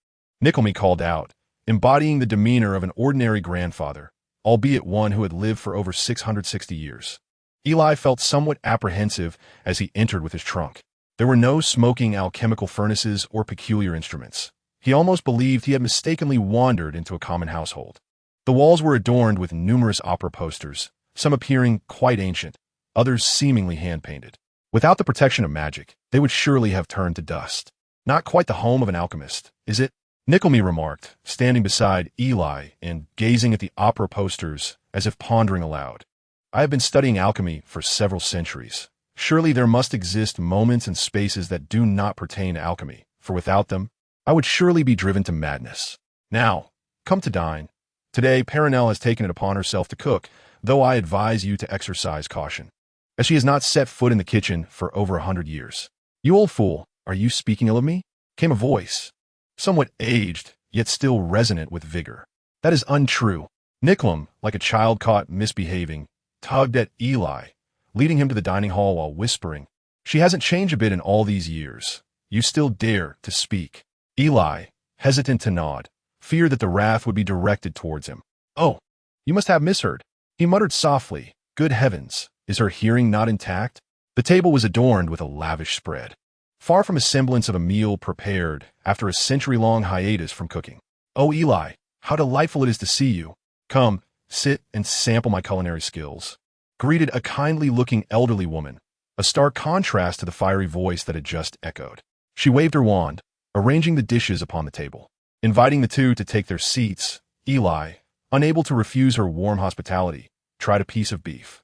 Nicklemy called out, embodying the demeanor of an ordinary grandfather, albeit one who had lived for over 660 years. Eli felt somewhat apprehensive as he entered with his trunk. There were no smoking alchemical furnaces or peculiar instruments. He almost believed he had mistakenly wandered into a common household. The walls were adorned with numerous opera posters, some appearing quite ancient, others seemingly hand-painted. Without the protection of magic, they would surely have turned to dust. "Not quite the home of an alchemist, is it?" Nicklemy remarked, standing beside Eli and gazing at the opera posters as if pondering aloud. "I have been studying alchemy for several centuries. Surely there must exist moments and spaces that do not pertain to alchemy, for without them, I would surely be driven to madness. Now, come to dine. Today, Perenelle has taken it upon herself to cook, though I advise you to exercise caution, as she has not set foot in the kitchen for over 100 years. "You old fool, are you speaking ill of me?" came a voice, somewhat aged, yet still resonant with vigor. "That is untrue." Nicklem, like a child caught misbehaving, tugged at Eli, leading him to the dining hall while whispering, "She hasn't changed a bit in all these years. You still dare to speak." Eli, hesitant to nod, feared that the wrath would be directed towards him. "Oh, you must have misheard," he muttered softly. "Good heavens, is her hearing not intact?" The table was adorned with a lavish spread, far from a semblance of a meal prepared after a century-long hiatus from cooking. "Oh, Eli, how delightful it is to see you. Come, sit and sample my culinary skills," greeted a kindly-looking elderly woman, a stark contrast to the fiery voice that had just echoed. She waved her wand, arranging the dishes upon the table. Inviting the two to take their seats, Eli, unable to refuse her warm hospitality, tried a piece of beef.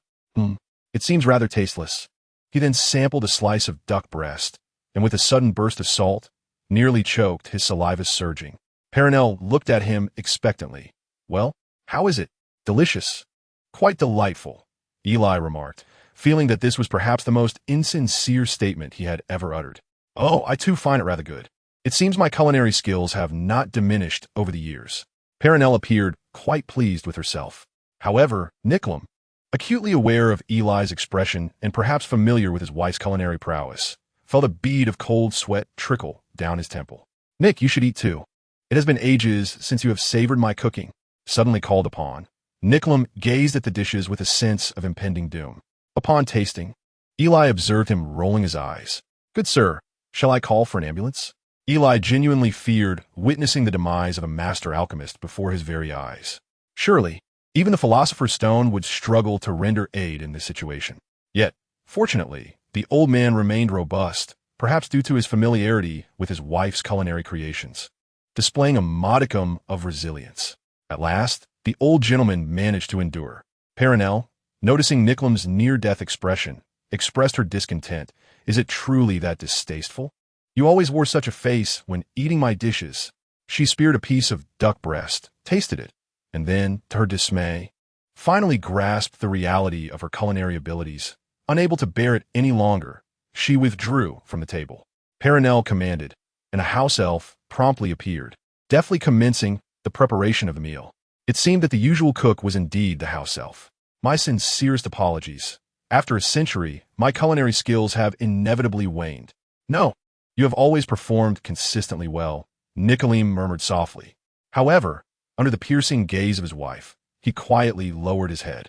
It seems rather tasteless." He then sampled a slice of duck breast, and with a sudden burst of salt, nearly choked, his saliva surging. Perenelle looked at him expectantly. "Well, how is it?" "Delicious. Quite delightful," Eli remarked, feeling that this was perhaps the most insincere statement he had ever uttered. "Oh, I too find it rather good. It seems my culinary skills have not diminished over the years." Perenelle appeared quite pleased with herself. However, Nicklem, acutely aware of Eli's expression and perhaps familiar with his wife's culinary prowess, felt a bead of cold sweat trickle down his temple. "Nick, you should eat too. It has been ages since you have savored my cooking," suddenly called upon. Nicklem gazed at the dishes with a sense of impending doom. Upon tasting, Eli observed him rolling his eyes. "Good sir, shall I call for an ambulance?" Eli genuinely feared witnessing the demise of a master alchemist before his very eyes. Surely, even the Philosopher's Stone would struggle to render aid in this situation. Yet, fortunately, the old man remained robust, perhaps due to his familiarity with his wife's culinary creations, displaying a modicum of resilience. At last, the old gentleman managed to endure. Perenelle, noticing Nicklem's near-death expression, expressed her discontent. "Is it truly that distasteful? You always wore such a face when eating my dishes." She speared a piece of duck breast, tasted it, and then, to her dismay, finally grasped the reality of her culinary abilities. Unable to bear it any longer, she withdrew from the table. Perenelle commanded, and a house elf promptly appeared, deftly commencing the preparation of the meal. It seemed that the usual cook was indeed the house elf. "My sincerest apologies. After a century, my culinary skills have inevitably waned." "No, you have always performed consistently well," Nicklem murmured softly. However, under the piercing gaze of his wife, he quietly lowered his head.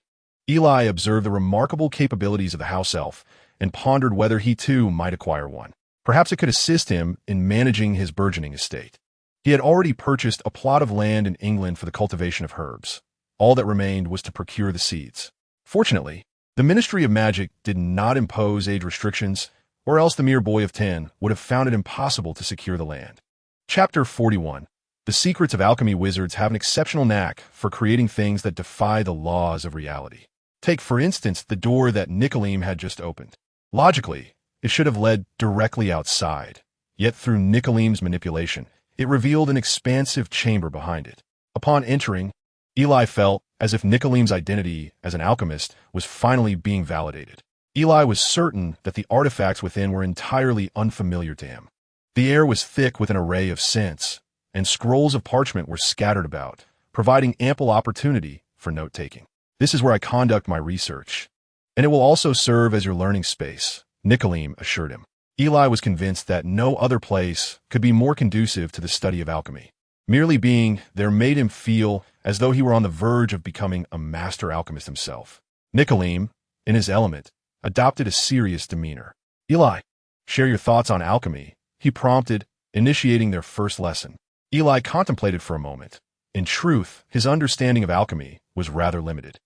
Eli observed the remarkable capabilities of the house elf and pondered whether he too might acquire one. Perhaps it could assist him in managing his burgeoning estate. He had already purchased a plot of land in England for the cultivation of herbs. All that remained was to procure the seeds. Fortunately, the Ministry of Magic did not impose age restrictions, or else the mere boy of 10 would have found it impossible to secure the land. Chapter 41. The secrets of alchemy. Wizards have an exceptional knack for creating things that defy the laws of reality. Take, for instance, the door that Nicklem had just opened. Logically, it should have led directly outside, yet through Nicklem's manipulation, it revealed an expansive chamber behind it. Upon entering, Eli felt as if Nicklem's identity as an alchemist was finally being validated. Eli was certain that the artifacts within were entirely unfamiliar to him. The air was thick with an array of scents, and scrolls of parchment were scattered about, providing ample opportunity for note-taking. "This is where I conduct my research, and it will also serve as your learning space," Nicolim assured him. Eli was convinced that no other place could be more conducive to the study of alchemy. Merely being there made him feel as though he were on the verge of becoming a master alchemist himself. Nicolim, in his element, adopted a serious demeanor. Eli, share your thoughts on alchemy, he prompted, initiating their first lesson. Eli contemplated for a moment. In truth, his understanding of alchemy was rather limited.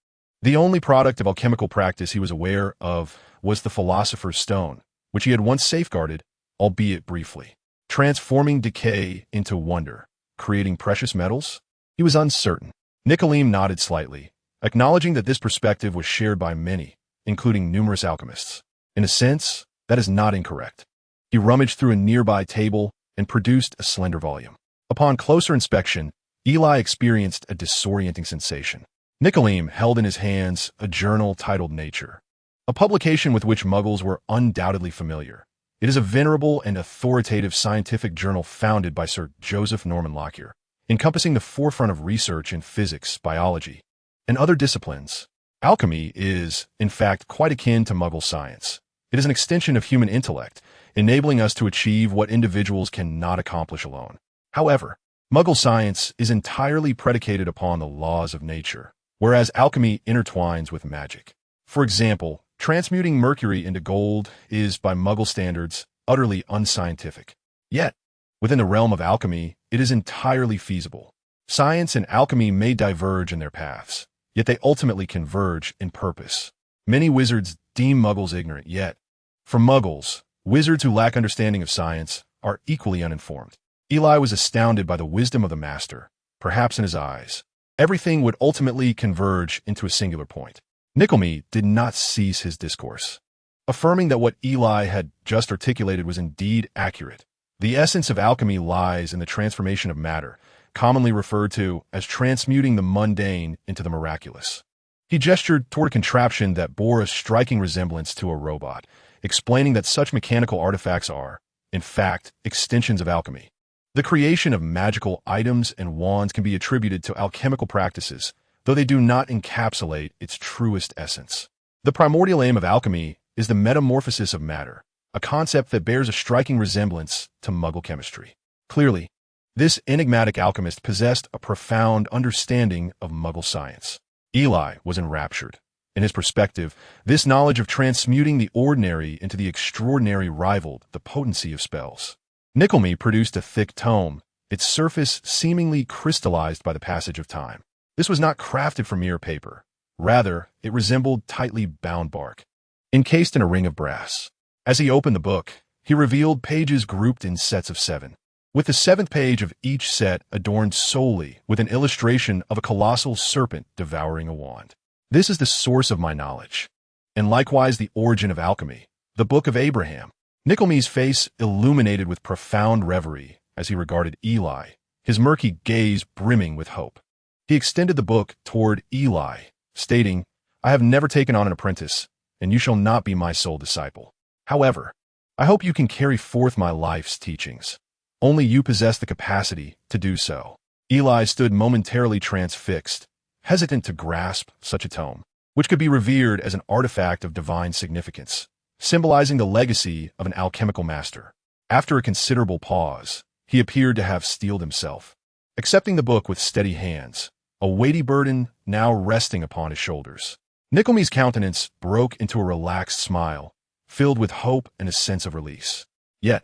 The only product of alchemical practice he was aware of was the philosopher's stone, which he had once safeguarded, albeit briefly. Transforming decay into wonder, creating precious metals? He was uncertain. Nicolim nodded slightly, acknowledging that this perspective was shared by many, including numerous alchemists. In a sense, that is not incorrect. He rummaged through a nearby table and produced a slender volume. Upon closer inspection, Eli experienced a disorienting sensation. Nicolim held in his hands a journal titled Nature, a publication with which Muggles were undoubtedly familiar. It is a venerable and authoritative scientific journal founded by Sir Joseph Norman Lockyer, encompassing the forefront of research in physics, biology, and other disciplines. Alchemy is, in fact, quite akin to Muggle science. It is an extension of human intellect, enabling us to achieve what individuals cannot accomplish alone. However, Muggle science is entirely predicated upon the laws of nature, whereas alchemy intertwines with magic. For example, transmuting mercury into gold is, by Muggle standards, utterly unscientific. Yet, within the realm of alchemy, it is entirely feasible. Science and alchemy may diverge in their paths, yet they ultimately converge in purpose. Many wizards deem Muggles ignorant, yet, for Muggles, wizards who lack understanding of science are equally uninformed. Eli was astounded by the wisdom of the master. Perhaps in his eyes, everything would ultimately converge into a singular point. Nicolim did not cease his discourse, affirming that what Eli had just articulated was indeed accurate. The essence of alchemy lies in the transformation of matter, commonly referred to as transmuting the mundane into the miraculous. He gestured toward a contraption that bore a striking resemblance to a robot, explaining that such mechanical artifacts are, in fact, extensions of alchemy. The creation of magical items and wands can be attributed to alchemical practices, though they do not encapsulate its truest essence. The primordial aim of alchemy is the metamorphosis of matter, a concept that bears a striking resemblance to Muggle chemistry. Clearly, this enigmatic alchemist possessed a profound understanding of Muggle science. Eli was enraptured. In his perspective, this knowledge of transmuting the ordinary into the extraordinary rivaled the potency of spells. Nicolim produced a thick tome, its surface seemingly crystallized by the passage of time. This was not crafted from mere paper. Rather, it resembled tightly bound bark, encased in a ring of brass. As he opened the book, he revealed pages grouped in sets of 7, with the 7th page of each set adorned solely with an illustration of a colossal serpent devouring a wand. This is the source of my knowledge, and likewise the origin of alchemy, the Book of Abraham. Nicolim's face illuminated with profound reverie as he regarded Eli, his murky gaze brimming with hope. He extended the book toward Eli, stating, "I have never taken on an apprentice, and you shall not be my sole disciple. However, I hope you can carry forth my life's teachings. Only you possess the capacity to do so." Eli stood momentarily transfixed, hesitant to grasp such a tome, which could be revered as an artifact of divine significance, symbolizing the legacy of an alchemical master. After a considerable pause, he appeared to have steeled himself, accepting the book with steady hands, a weighty burden now resting upon his shoulders. Nicolim's countenance broke into a relaxed smile, filled with hope and a sense of release. Yet,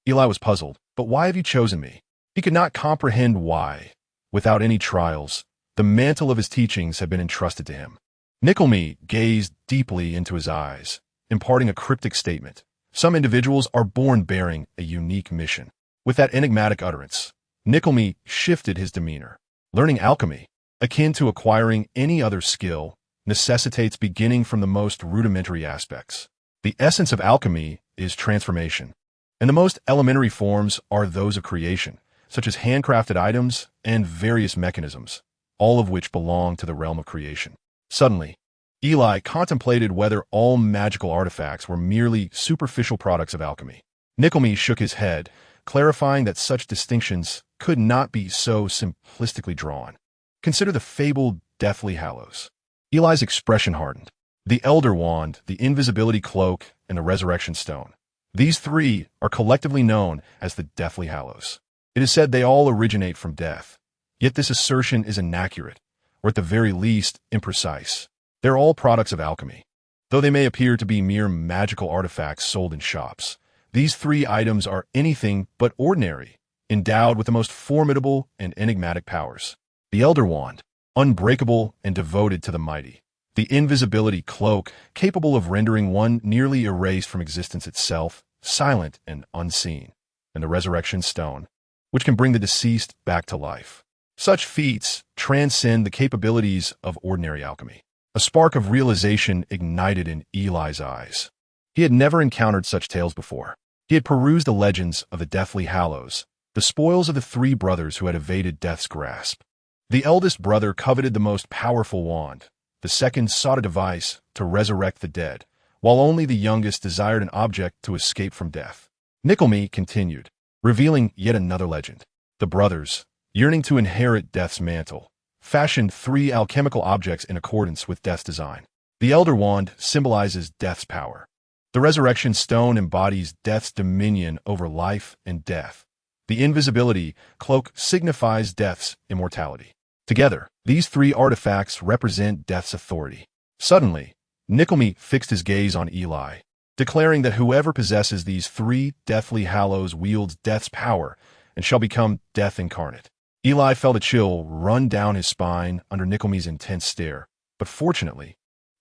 Eli was puzzled. "But why have you chosen me?" He could not comprehend why, without any trials, the mantle of his teachings had been entrusted to him. Nicolim gazed deeply into his eyes, imparting a cryptic statement. Some individuals are born bearing a unique mission. With that enigmatic utterance, Nicolim shifted his demeanor. Learning alchemy, akin to acquiring any other skill, necessitates beginning from the most rudimentary aspects. The essence of alchemy is transformation, and the most elementary forms are those of creation, such as handcrafted items and various mechanisms, all of which belong to the realm of creation. Suddenly, Eli contemplated whether all magical artifacts were merely superficial products of alchemy. Nicolim shook his head, clarifying that such distinctions could not be so simplistically drawn. Consider the fabled Deathly Hallows. Eli's expression hardened. The Elder Wand, the Invisibility Cloak, and the Resurrection Stone. These three are collectively known as the Deathly Hallows. It is said they all originate from death. Yet this assertion is inaccurate, or at the very least, imprecise. They're all products of alchemy. Though they may appear to be mere magical artifacts sold in shops, these three items are anything but ordinary, endowed with the most formidable and enigmatic powers. The Elder Wand, unbreakable and devoted to the mighty. The Invisibility Cloak, capable of rendering one nearly erased from existence itself, silent and unseen. And the Resurrection Stone, which can bring the deceased back to life. Such feats transcend the capabilities of ordinary alchemy. A spark of realization ignited in Eli's eyes. He had never encountered such tales before. He had perused the legends of the Deathly Hallows, the spoils of the three brothers who had evaded death's grasp. The eldest brother coveted the most powerful wand. The second sought a device to resurrect the dead, while only the youngest desired an object to escape from death. Nickelme continued, revealing yet another legend. The brothers, yearning to inherit death's mantle, fashioned three alchemical objects in accordance with death's design. The Elder Wand symbolizes death's power. The Resurrection Stone embodies death's dominion over life and death. The Invisibility Cloak signifies death's immortality. Together, these three artifacts represent death's authority. Suddenly, Nickelme fixed his gaze on Eli, declaring that whoever possesses these three Deathly Hallows wields death's power and shall become death incarnate. Eli felt a chill run down his spine under Nickelme's intense stare, but fortunately,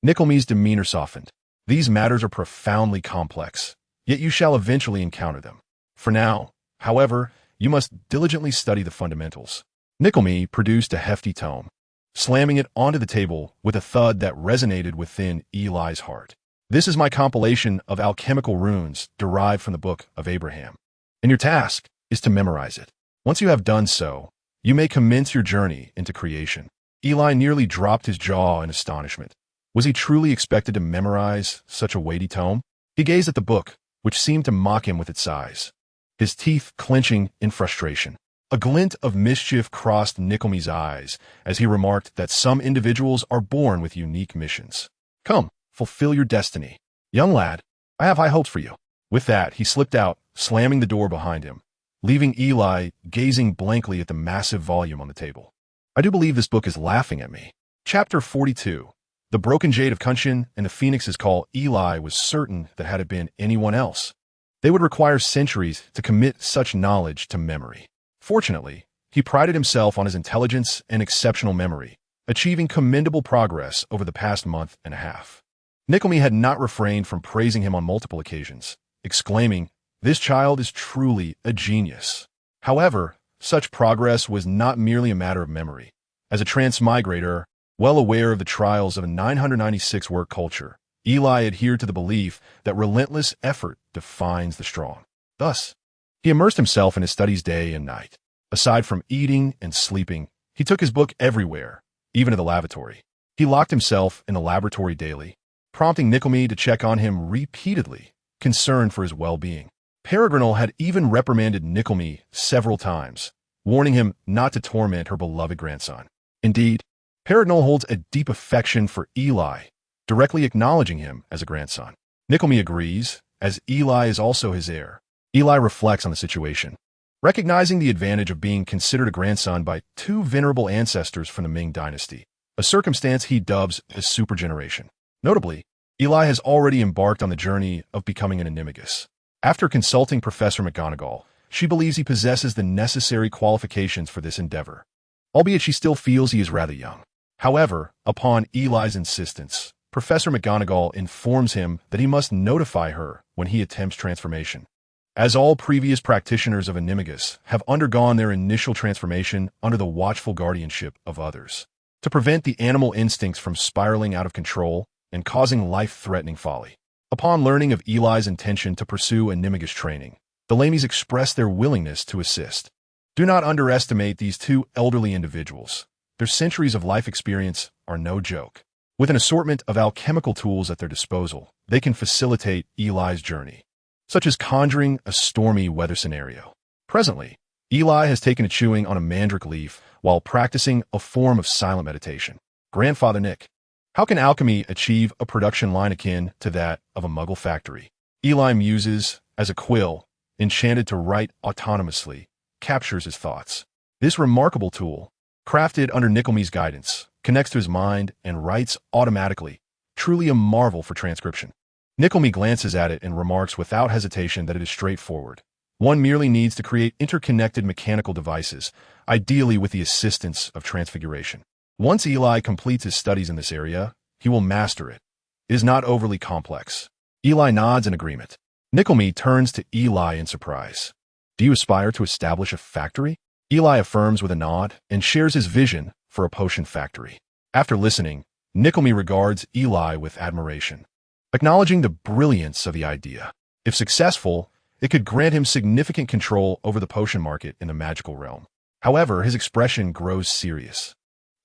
Nickelme's demeanor softened. These matters are profoundly complex, yet you shall eventually encounter them. For now, however, you must diligently study the fundamentals. Nickelme produced a hefty tome, slamming it onto the table with a thud that resonated within Eli's heart. This is my compilation of alchemical runes derived from the Book of Abraham, and your task is to memorize it. Once you have done so, you may commence your journey into creation. Eli nearly dropped his jaw in astonishment. Was he truly expected to memorize such a weighty tome? He gazed at the book, which seemed to mock him with its size, his teeth clenching in frustration. A glint of mischief crossed Nickelme's eyes as he remarked that some individuals are born with unique missions. Come, fulfill your destiny. Young lad, I have high hopes for you. With that, he slipped out, slamming the door behind him, leaving Eli gazing blankly at the massive volume on the table. I do believe this book is laughing at me. Chapter 42. The Broken Jade of Kunshin and the Phoenix's Call. Eli was certain that had it been anyone else, they would require centuries to commit such knowledge to memory. Fortunately, he prided himself on his intelligence and exceptional memory, achieving commendable progress over the past month and a half. Nickelme had not refrained from praising him on multiple occasions, exclaiming, "This child is truly a genius." However, such progress was not merely a matter of memory. As a transmigrator, well aware of the trials of a 996 work culture, Eli adhered to the belief that relentless effort defines the strong. Thus, he immersed himself in his studies day and night. Aside from eating and sleeping, he took his book everywhere, even to the lavatory. He locked himself in the laboratory daily, prompting Nickelme to check on him repeatedly, concerned for his well-being. Peregrinal had even reprimanded Nickelme several times, warning him not to torment her beloved grandson. Indeed, Peregrinal holds a deep affection for Eli, directly acknowledging him as a grandson. Nickelme agrees, as Eli is also his heir. Eli reflects on the situation, recognizing the advantage of being considered a grandson by two venerable ancestors from the Ming dynasty, a circumstance he dubs as supergeneration. Notably, Eli has already embarked on the journey of becoming an animagus. After consulting Professor McGonagall, she believes he possesses the necessary qualifications for this endeavor, albeit she still feels he is rather young. However, upon Eli's insistence, Professor McGonagall informs him that he must notify her when he attempts transformation. As all previous practitioners of animagus have undergone their initial transformation under the watchful guardianship of others, to prevent the animal instincts from spiraling out of control and causing life-threatening folly. Upon learning of Eli's intention to pursue animagus training, the Lamies expressed their willingness to assist. Do not underestimate these two elderly individuals. Their centuries of life experience are no joke. With an assortment of alchemical tools at their disposal, they can facilitate Eli's journey, such as conjuring a stormy weather scenario. Presently, Eli has taken a chewing on a mandrake leaf while practicing a form of silent meditation. Grandfather Nick, How can alchemy achieve a production line akin to that of a Muggle factory? Eli muses, as a quill, enchanted to write autonomously, captures his thoughts. This remarkable tool, crafted under Nickelme's guidance, connects to his mind and writes automatically, truly a marvel for transcription. Nickelme glances at it and remarks without hesitation that it is straightforward. One merely needs to create interconnected mechanical devices, ideally with the assistance of transfiguration. Once Eli completes his studies in this area, he will master it. It is not overly complex. Eli nods in agreement. Nickelme turns to Eli in surprise. Do you aspire to establish a factory? Eli affirms with a nod and shares his vision for a potion factory. After listening, Nickelme regards Eli with admiration, acknowledging the brilliance of the idea. If successful, it could grant him significant control over the potion market in the magical realm. However, his expression grows serious.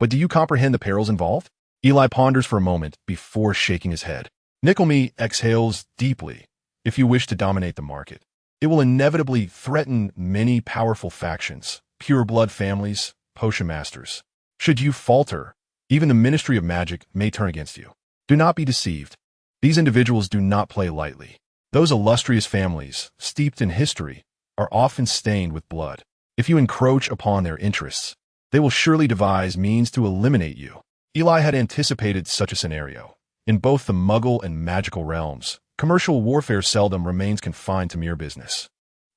But do you comprehend the perils involved? Eli ponders for a moment before shaking his head. Nickelme exhales deeply. If you wish to dominate the market, it will inevitably threaten many powerful factions, pure-blood families, potion masters. Should you falter, even the Ministry of Magic may turn against you. Do not be deceived. These individuals do not play lightly. Those illustrious families, steeped in history, are often stained with blood. If you encroach upon their interests, they will surely devise means to eliminate you. Eli had anticipated such a scenario. In both the Muggle and magical realms, commercial warfare seldom remains confined to mere business,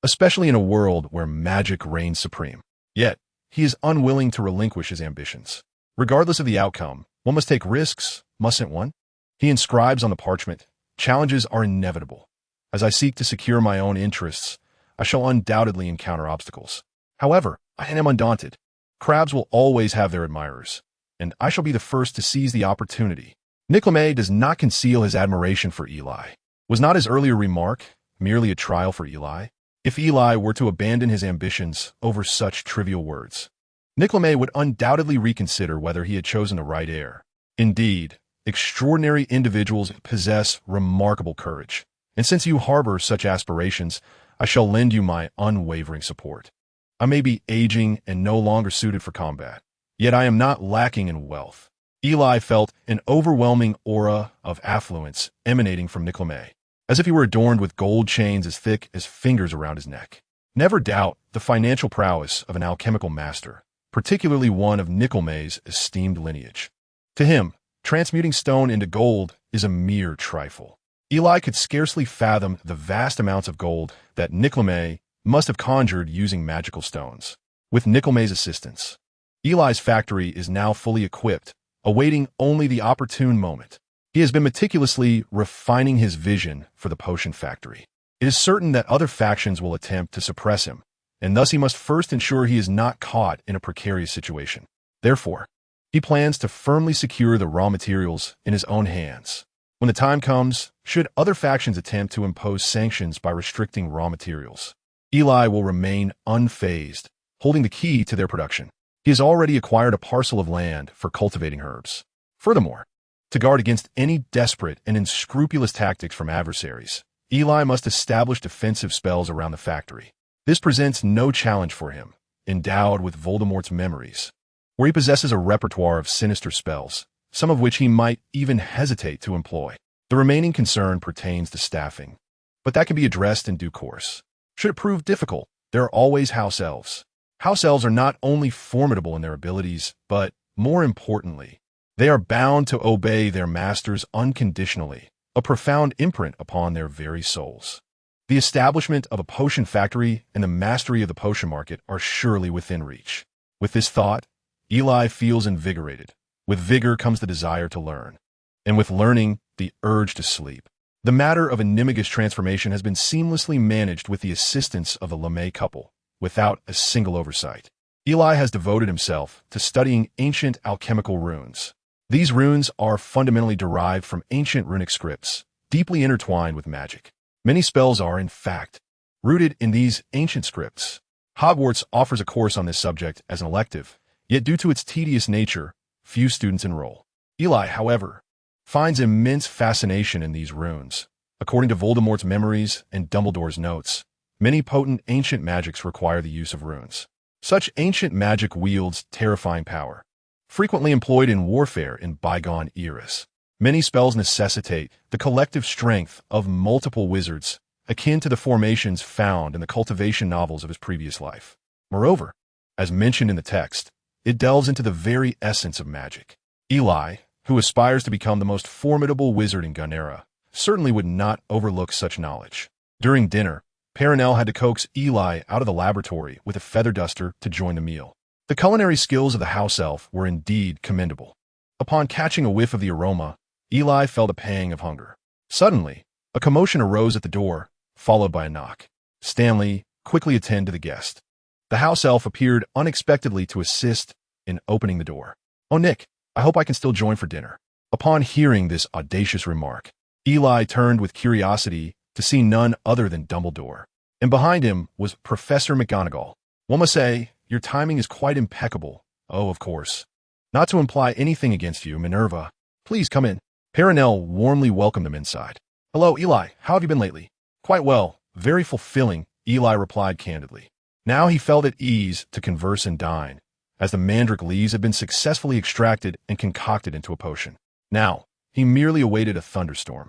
especially in a world where magic reigns supreme. Yet, he is unwilling to relinquish his ambitions. Regardless of the outcome, one must take risks, mustn't one? He inscribes on the parchment, challenges are inevitable. As I seek to secure my own interests, I shall undoubtedly encounter obstacles. However, I am undaunted. Crabs will always have their admirers, and I shall be the first to seize the opportunity. Nickelme does not conceal his admiration for Eli. Was not his earlier remark merely a trial for Eli? If Eli were to abandon his ambitions over such trivial words, Nickelme would undoubtedly reconsider whether he had chosen the right heir. Indeed, extraordinary individuals possess remarkable courage, and since you harbor such aspirations, I shall lend you my unwavering support. I may be aging and no longer suited for combat, yet I am not lacking in wealth. Eli felt an overwhelming aura of affluence emanating from Nickelme, as if he were adorned with gold chains as thick as fingers around his neck. Never doubt the financial prowess of an alchemical master, particularly one of Nickelme's esteemed lineage. To him, transmuting stone into gold is a mere trifle. Eli could scarcely fathom the vast amounts of gold that Nickelme must have conjured using magical stones. With Nickelme's assistance, Eli's factory is now fully equipped, awaiting only the opportune moment. He has been meticulously refining his vision for the potion factory. It is certain that other factions will attempt to suppress him, and thus he must first ensure he is not caught in a precarious situation. Therefore, he plans to firmly secure the raw materials in his own hands. When the time comes, should other factions attempt to impose sanctions by restricting raw materials, Eli will remain unfazed, holding the key to their production. He has already acquired a parcel of land for cultivating herbs. Furthermore, to guard against any desperate and unscrupulous tactics from adversaries, Eli must establish defensive spells around the factory. This presents no challenge for him, endowed with Voldemort's memories, where he possesses a repertoire of sinister spells, some of which he might even hesitate to employ. The remaining concern pertains to staffing, but that can be addressed in due course. Should it prove difficult, there are always house elves. House elves are not only formidable in their abilities, but, more importantly, they are bound to obey their masters unconditionally, a profound imprint upon their very souls. The establishment of a potion factory and the mastery of the potion market are surely within reach. With this thought, Eli feels invigorated. With vigor comes the desire to learn, and with learning, the urge to sleep. The matter of Animagus transformation has been seamlessly managed with the assistance of the LeMay couple, without a single oversight. Eli has devoted himself to studying ancient alchemical runes. These runes are fundamentally derived from ancient runic scripts, deeply intertwined with magic. Many spells are, in fact, rooted in these ancient scripts. Hogwarts offers a course on this subject as an elective, yet due to its tedious nature, few students enroll. Eli, however, finds immense fascination in these runes. According to Voldemort's memories and Dumbledore's notes, many potent ancient magics require the use of runes. Such ancient magic wields terrifying power. frequently employed in warfare in bygone eras. Many spells necessitate the collective strength of multiple wizards, akin to the formations found in the cultivation novels of his previous life. Moreover, as mentioned in the text, it delves into the very essence of magic. Eli, who aspires to become the most formidable wizard in Gunera, certainly would not overlook such knowledge. During dinner, Perenelle had to coax Eli out of the laboratory with a feather duster to join the meal. The culinary skills of the house elf were indeed commendable. Upon catching a whiff of the aroma, Eli felt a pang of hunger. Suddenly, a commotion arose at the door, followed by a knock. Stanley quickly attended to the guest. The house elf appeared unexpectedly to assist in opening the door. "Oh, Nick, I hope I can still join for dinner." Upon hearing this audacious remark, Eli turned with curiosity to see none other than Dumbledore. And behind him was Professor McGonagall. "One must say, your timing is quite impeccable." "Oh, of course. Not to imply anything against you, Minerva. Please come in." Perenelle warmly welcomed him inside. "Hello, Eli. How have you been lately?" "Quite well. Very fulfilling," Eli replied candidly. Now he felt at ease to converse and dine, as the mandrake leaves had been successfully extracted and concocted into a potion. Now, he merely awaited a thunderstorm.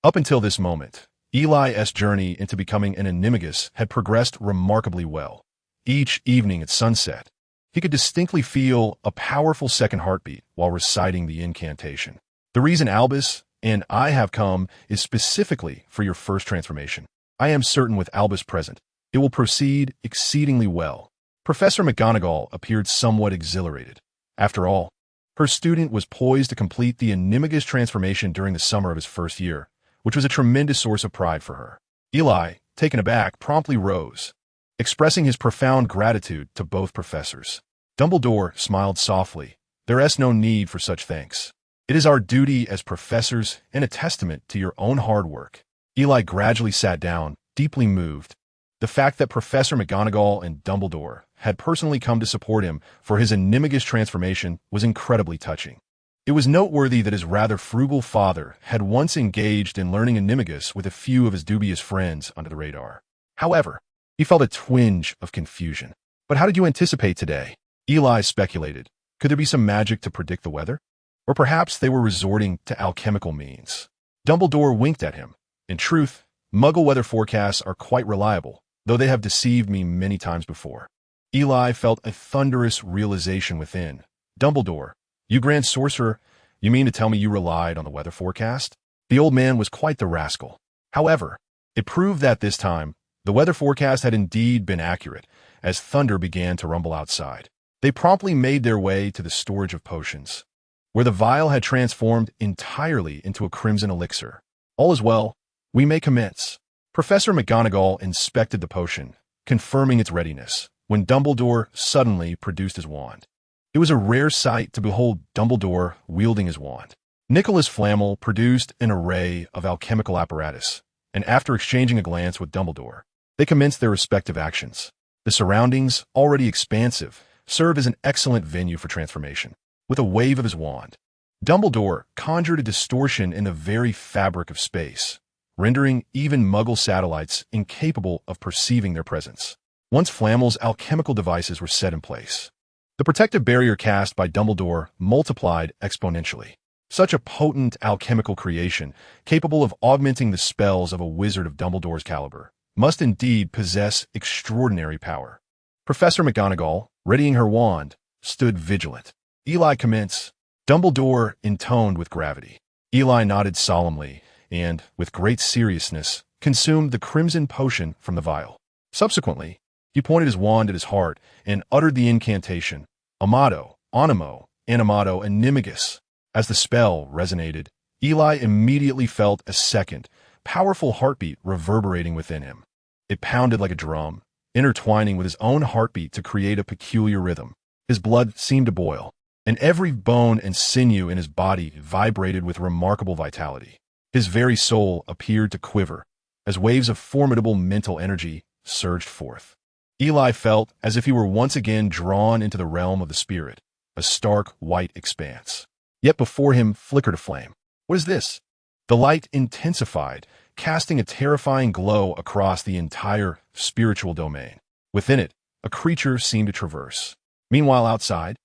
Up until this moment, Eli's journey into becoming an animagus had progressed remarkably well. Each evening at sunset, he could distinctly feel a powerful second heartbeat while reciting the incantation. "The reason Albus and I have come is specifically for your first transformation. I am certain with Albus present, it will proceed exceedingly well." Professor McGonagall appeared somewhat exhilarated. After all, her student was poised to complete the animagus transformation during the summer of his first year, which was a tremendous source of pride for her. Eli, taken aback, promptly rose, expressing his profound gratitude to both professors. Dumbledore smiled softly. "There is no need for such thanks. It is our duty as professors and a testament to your own hard work." Eli gradually sat down, deeply moved. The fact that Professor McGonagall and Dumbledore had personally come to support him for his animagus transformation was incredibly touching. It was noteworthy that his rather frugal father had once engaged in learning animagus with a few of his dubious friends under the radar. However, he felt a twinge of confusion. "But how did you anticipate today?" Eli speculated. Could there be some magic to predict the weather? Or perhaps they were resorting to alchemical means. Dumbledore winked at him. "In truth, Muggle weather forecasts are quite reliable, though they have deceived me many times before." Eli felt a thunderous realization within. "Dumbledore, you grand sorcerer, you mean to tell me you relied on the weather forecast?" The old man was quite the rascal. However, it proved that this time, the weather forecast had indeed been accurate, as thunder began to rumble outside. They promptly made their way to the storage of potions, where the vial had transformed entirely into a crimson elixir. "All is well. We may commence." Professor McGonagall inspected the potion, confirming its readiness, when Dumbledore suddenly produced his wand. It was a rare sight to behold Dumbledore wielding his wand. Nicholas Flamel produced an array of alchemical apparatus, and after exchanging a glance with Dumbledore, they commenced their respective actions. The surroundings, already expansive, served as an excellent venue for transformation. With a wave of his wand, Dumbledore conjured a distortion in the very fabric of space, rendering even Muggle satellites incapable of perceiving their presence. Once Flamel's alchemical devices were set in place, the protective barrier cast by Dumbledore multiplied exponentially. Such a potent alchemical creation, capable of augmenting the spells of a wizard of Dumbledore's caliber, must indeed possess extraordinary power. Professor McGonagall, readying her wand, stood vigilant. "Eli, commence." Dumbledore intoned with gravity. Eli nodded solemnly and, with great seriousness, consumed the crimson potion from the vial. Subsequently, he pointed his wand at his heart and uttered the incantation, Amato, Animo, Animato, Animagus. As the spell resonated, Eli immediately felt a second, powerful heartbeat reverberating within him. It pounded like a drum, intertwining with his own heartbeat to create a peculiar rhythm. His blood seemed to boil, and every bone and sinew in his body vibrated with remarkable vitality. His very soul appeared to quiver, as waves of formidable mental energy surged forth. Eli felt as if he were once again drawn into the realm of the spirit, a stark white expanse. Yet before him flickered a flame. What is this? The light intensified, casting a terrifying glow across the entire spiritual domain. Within it, a creature seemed to traverse. Meanwhile, outside,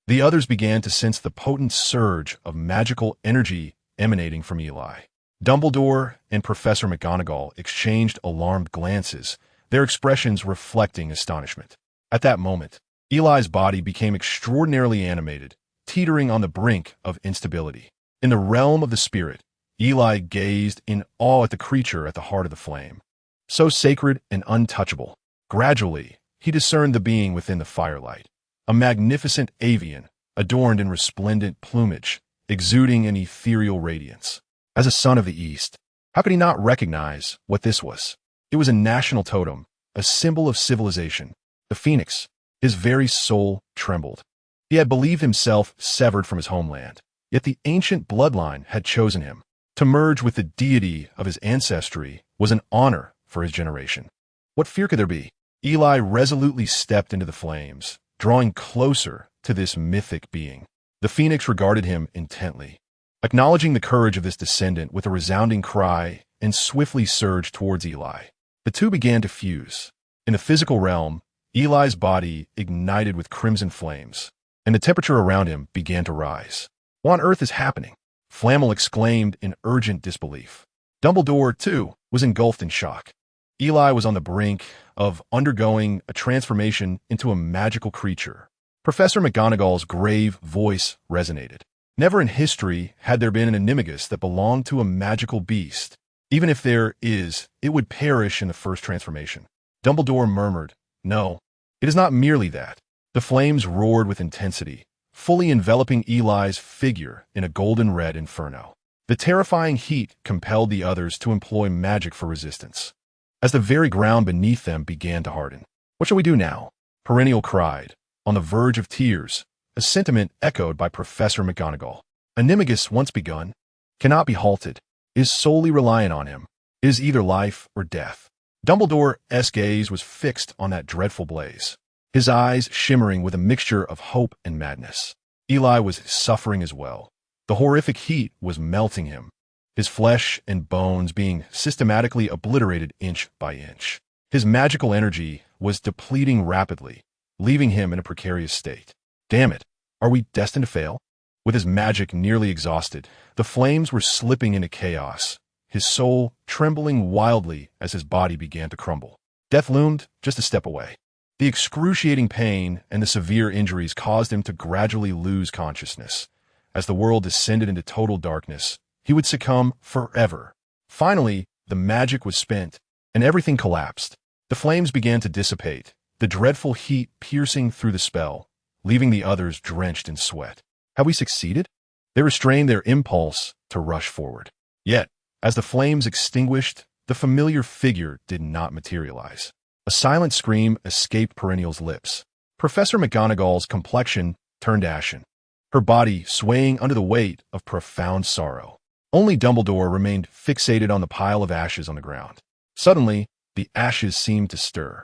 The others began to sense the potent surge of magical energy emanating from Eli. Dumbledore and Professor McGonagall exchanged alarmed glances, their expressions reflecting astonishment. At that moment, Eli's body became extraordinarily animated, teetering on the brink of instability. In the realm of the spirit, Eli gazed in awe at the creature at the heart of the flame. So sacred and untouchable. Gradually, he discerned the being within the firelight, a magnificent avian, adorned in resplendent plumage, exuding an ethereal radiance. As a son of the East, how could he not recognize what this was? It was a national totem, a symbol of civilization. The phoenix, his very soul trembled. He had believed himself severed from his homeland, yet the ancient bloodline had chosen him. To merge with the deity of his ancestry was an honor for his generation. What fear could there be? Eli resolutely stepped into the flames, drawing closer to this mythic being. The phoenix regarded him intently, acknowledging the courage of this descendant with a resounding cry, and swiftly surged towards Eli. The two began to fuse. In the physical realm, Eli's body ignited with crimson flames, and the temperature around him began to rise. What on earth is happening? Flamel exclaimed in urgent disbelief. Dumbledore, too, was engulfed in shock. Eli was on the brink of undergoing a transformation into a magical creature. Professor McGonagall's grave voice resonated. Never in history had there been an animagus that belonged to a magical beast. Even if there is, it would perish in the first transformation. Dumbledore murmured, "No, it is not merely that." The flames roared with intensity, fully enveloping Eli's figure in a golden-red inferno. The terrifying heat compelled the others to employ magic for resistance, as the very ground beneath them began to harden. "What shall we do now?" Perennial cried, on the verge of tears, a sentiment echoed by Professor McGonagall. Animagus once begun, cannot be halted, is solely reliant on him, is either life or death. Dumbledore's gaze was fixed on that dreadful blaze, his eyes shimmering with a mixture of hope and madness. Eli was suffering as well. The horrific heat was melting him, his flesh and bones being systematically obliterated inch by inch. His magical energy was depleting rapidly, leaving him in a precarious state. Damn it, are we destined to fail? With his magic nearly exhausted, the flames were slipping into chaos, his soul trembling wildly as his body began to crumble. Death loomed just a step away. The excruciating pain and the severe injuries caused him to gradually lose consciousness. As the world descended into total darkness, he would succumb forever. Finally, the magic was spent, and everything collapsed. The flames began to dissipate, the dreadful heat piercing through the spell, leaving the others drenched in sweat. Have we succeeded? They restrained their impulse to rush forward. Yet, as the flames extinguished, the familiar figure did not materialize. A silent scream escaped Perennial's lips. Professor McGonagall's complexion turned ashen, her body swaying under the weight of profound sorrow. Only Dumbledore remained fixated on the pile of ashes on the ground. Suddenly, the ashes seemed to stir,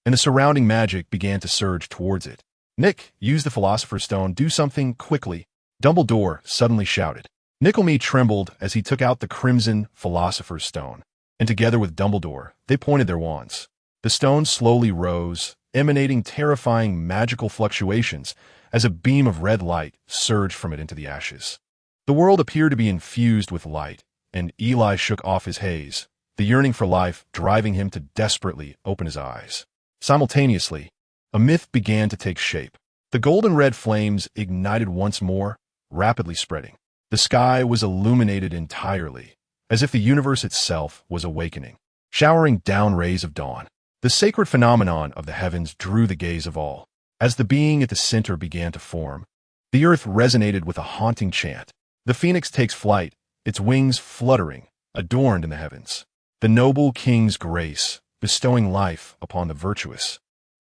and the surrounding magic began to surge towards it. "Nick, use the Philosopher's Stone. Do something quickly," Dumbledore suddenly shouted. Nickelme trembled as he took out the crimson Philosopher's Stone, and together with Dumbledore, they pointed their wands. The stone slowly rose, emanating terrifying magical fluctuations as a beam of red light surged from it into the ashes. The world appeared to be infused with light, and Eli shook off his haze, the yearning for life driving him to desperately open his eyes. Simultaneously, a myth began to take shape. The golden-red flames ignited once more, rapidly spreading. The sky was illuminated entirely, as if the universe itself was awakening, showering down rays of dawn. The sacred phenomenon of the heavens drew the gaze of all. As the being at the center began to form, the earth resonated with a haunting chant. The phoenix takes flight, its wings fluttering, adorned in the heavens. The noble king's grace, bestowing life upon the virtuous,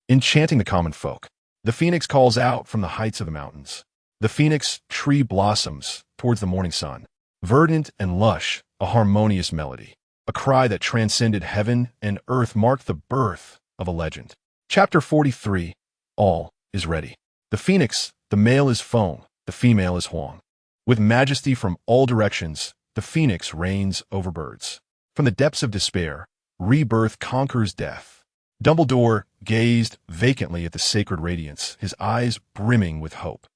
enchanting the common folk. The phoenix calls out from the heights of the mountains. The phoenix tree blossoms towards the morning sun, verdant and lush, a harmonious melody. A cry that transcended heaven and earth marked the birth of a legend. Chapter 43. All is ready. The phoenix, the male is Feng, the female is Huang. With majesty from all directions, the phoenix reigns over birds. From the depths of despair, rebirth conquers death. Dumbledore gazed vacantly at the sacred radiance, his eyes brimming with hope.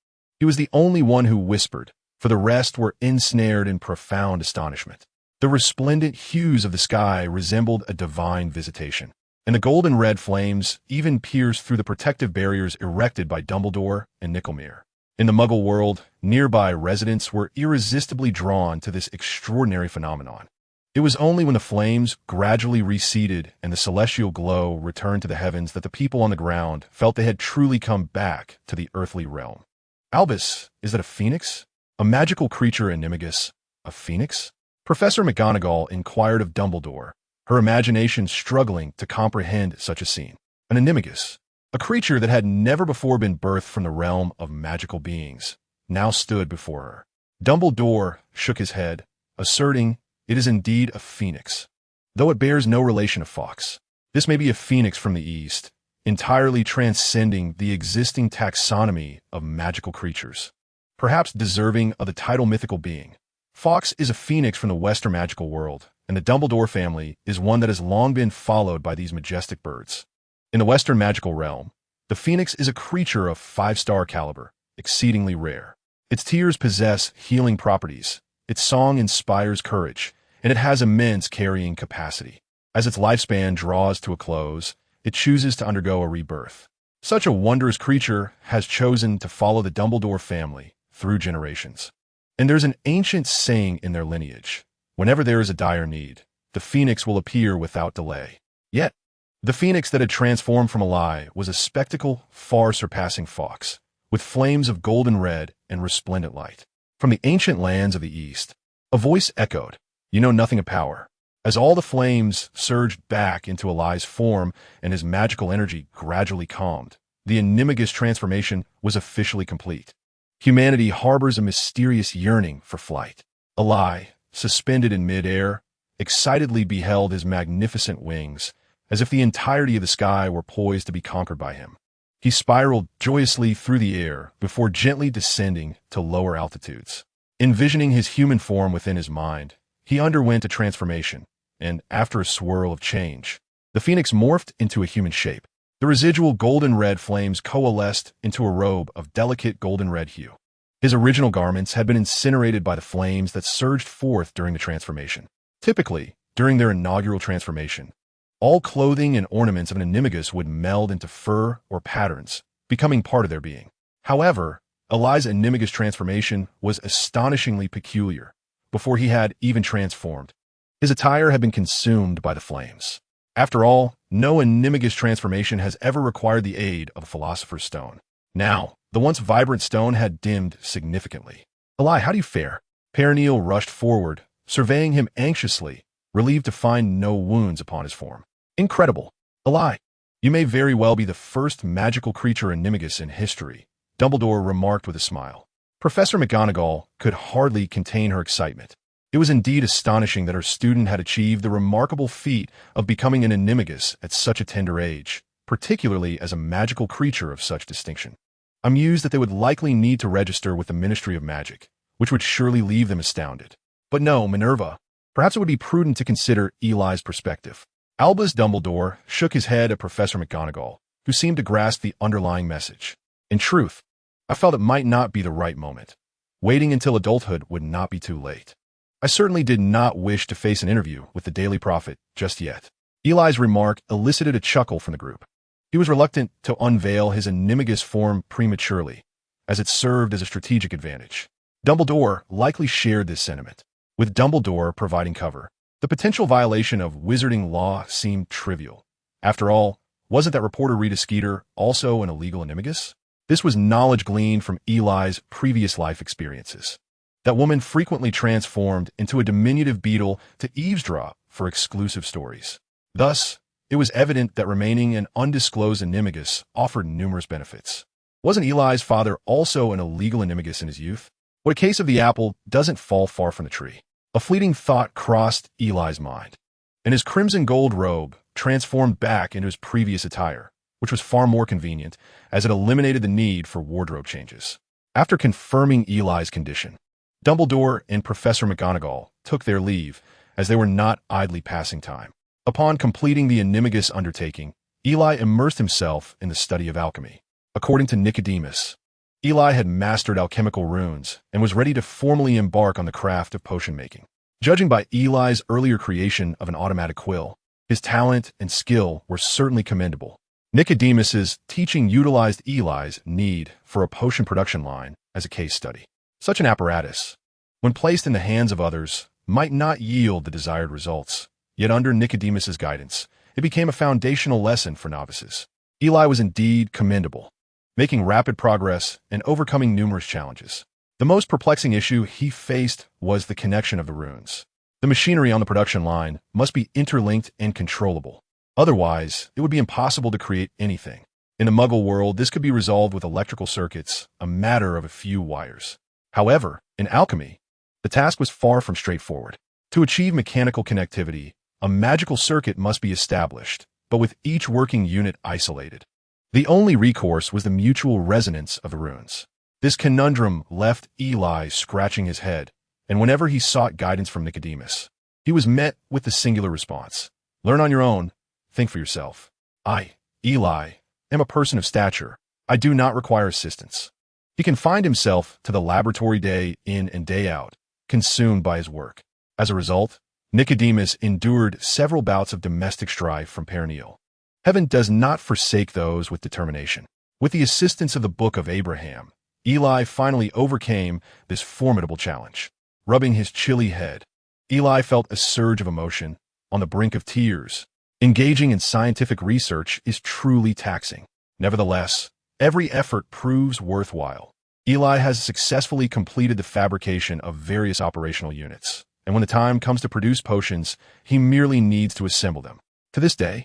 He was the only one who whispered, for the rest were ensnared in profound astonishment. The resplendent hues of the sky resembled a divine visitation, and the golden red flames even pierced through the protective barriers erected by Dumbledore and Nickelmere. In the Muggle world, nearby residents were irresistibly drawn to this extraordinary phenomenon. It was only when the flames gradually receded and the celestial glow returned to the heavens that the people on the ground felt they had truly come back to the earthly realm. Albus, is that a phoenix? A magical creature animagus? A phoenix? Professor McGonagall inquired of Dumbledore, her imagination struggling to comprehend such a scene. An animagus, a creature that had never before been birthed from the realm of magical beings, now stood before her. Dumbledore shook his head, asserting, "It is indeed a phoenix, though it bears no relation to Fawkes. This may be a phoenix from the east, entirely transcending the existing taxonomy of magical creatures, perhaps deserving of the title mythical being. Fawkes is a phoenix from the Western magical world, and the Dumbledore family is one that has long been followed by these majestic birds. In the Western magical realm, the phoenix is a creature of 5-star caliber, exceedingly rare. Its tears possess healing properties, its song inspires courage, and it has immense carrying capacity. As its lifespan draws to a close, it chooses to undergo a rebirth. Such a wondrous creature has chosen to follow the Dumbledore family through generations. And there's an ancient saying in their lineage, whenever there is a dire need, the phoenix will appear without delay. Yet, the phoenix that had transformed from a lie was a spectacle far surpassing Fawkes, with flames of golden red and resplendent light. From the ancient lands of the East, a voice echoed, "You know nothing of power." As all the flames surged back into Eli's form and his magical energy gradually calmed, the animagus transformation was officially complete. Humanity harbors a mysterious yearning for flight. Eli, suspended in mid-air, excitedly beheld his magnificent wings, as if the entirety of the sky were poised to be conquered by him. He spiraled joyously through the air before gently descending to lower altitudes. Envisioning his human form within his mind, he underwent a transformation, and after a swirl of change, the phoenix morphed into a human shape. The residual golden red flames coalesced into a robe of delicate golden red hue. His original garments had been incinerated by the flames that surged forth during the transformation. Typically, during their inaugural transformation, all clothing and ornaments of an animagus would meld into fur or patterns, becoming part of their being. However, Eli's animagus transformation was astonishingly peculiar before he had even transformed. His attire had been consumed by the flames. After all, no animagus transformation has ever required the aid of a philosopher's stone. Now, the once vibrant stone had dimmed significantly. "Eli, how do you fare?" Perennial rushed forward, surveying him anxiously, relieved to find no wounds upon his form. "Incredible. Eli, you may very well be the first magical creature animagus in history," Dumbledore remarked with a smile. Professor McGonagall could hardly contain her excitement. It was indeed astonishing that her student had achieved the remarkable feat of becoming an animagus at such a tender age, particularly as a magical creature of such distinction. "I'm mused that they would likely need to register with the Ministry of Magic, which would surely leave them astounded. But no, Minerva, perhaps it would be prudent to consider Eli's perspective." Albus Dumbledore shook his head at Professor McGonagall, who seemed to grasp the underlying message. "In truth, I felt it might not be the right moment. Waiting until adulthood would not be too late. I certainly did not wish to face an interview with the Daily Prophet just yet." Eli's remark elicited a chuckle from the group. He was reluctant to unveil his animagus form prematurely, as it served as a strategic advantage. Dumbledore likely shared this sentiment. With Dumbledore providing cover, the potential violation of wizarding law seemed trivial. After all, wasn't that reporter Rita Skeeter also an illegal animagus? This was knowledge gleaned from Eli's previous life experiences. That woman frequently transformed into a diminutive beetle to eavesdrop for exclusive stories. Thus, it was evident that remaining an undisclosed animagus offered numerous benefits. Wasn't Eli's father also an illegal animagus in his youth? What a case of the apple doesn't fall far from the tree. A fleeting thought crossed Eli's mind, and his crimson gold robe transformed back into his previous attire, which was far more convenient as it eliminated the need for wardrobe changes. After confirming Eli's condition, Dumbledore and Professor McGonagall took their leave, as they were not idly passing time. Upon completing the animagus undertaking, Eli immersed himself in the study of alchemy. According to Nicodemus, Eli had mastered alchemical runes and was ready to formally embark on the craft of potion making. Judging by Eli's earlier creation of an automatic quill, his talent and skill were certainly commendable. Nicodemus's teaching utilized Eli's need for a potion production line as a case study. Such an apparatus, when placed in the hands of others, might not yield the desired results. Yet under Nicodemus's guidance, it became a foundational lesson for novices. Eli was indeed commendable, making rapid progress and overcoming numerous challenges. The most perplexing issue he faced was the connection of the runes. The machinery on the production line must be interlinked and controllable. Otherwise, it would be impossible to create anything. In the Muggle world, this could be resolved with electrical circuits, a matter of a few wires. However, in alchemy, the task was far from straightforward. To achieve mechanical connectivity, a magical circuit must be established, but with each working unit isolated. The only recourse was the mutual resonance of the runes. This conundrum left Eli scratching his head, and whenever he sought guidance from Nicodemus, he was met with the singular response: learn on your own, think for yourself. I, Eli, am a person of stature. I do not require assistance. He confined himself to the laboratory day in and day out, consumed by his work. As a result, Nicodemus endured several bouts of domestic strife from Perineal. Heaven does not forsake those with determination. With the assistance of the Book of Abraham, Eli finally overcame this formidable challenge. Rubbing his chilly head, Eli felt a surge of emotion, on the brink of tears. Engaging in scientific research is truly taxing. Nevertheless, every effort proves worthwhile. Eli has successfully completed the fabrication of various operational units, and when the time comes to produce potions, he merely needs to assemble them. To this day,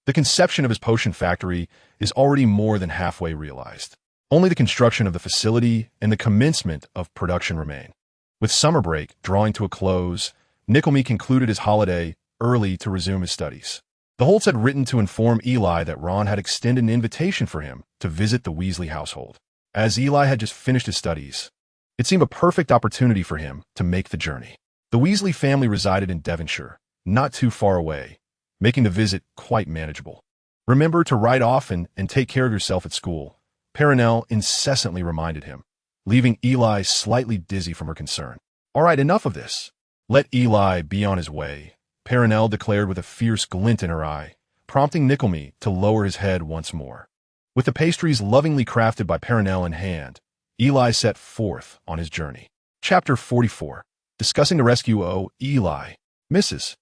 the conception of his potion factory is already more than halfway realized. Only the construction of the facility and the commencement of production remain. With summer break drawing to a close, Nickelme concluded his holiday early to resume his studies. The Holts had written to inform Eli that Ron had extended an invitation for him to visit the Weasley household. As Eli had just finished his studies, it seemed a perfect opportunity for him to make the journey. The Weasley family resided in Devonshire, not too far away, making the visit quite manageable. Remember to write often and take care of yourself at school, Perineal incessantly reminded him, leaving Eli slightly dizzy from her concern. All right, enough of this. Let Eli be on his way, Perineal declared with a fierce glint in her eye, prompting Nickelme to lower his head once more. With the pastries lovingly crafted by Perineal in hand, Eli set forth on his journey. Chapter 44. Discussing the rescue of Eli. Mrs.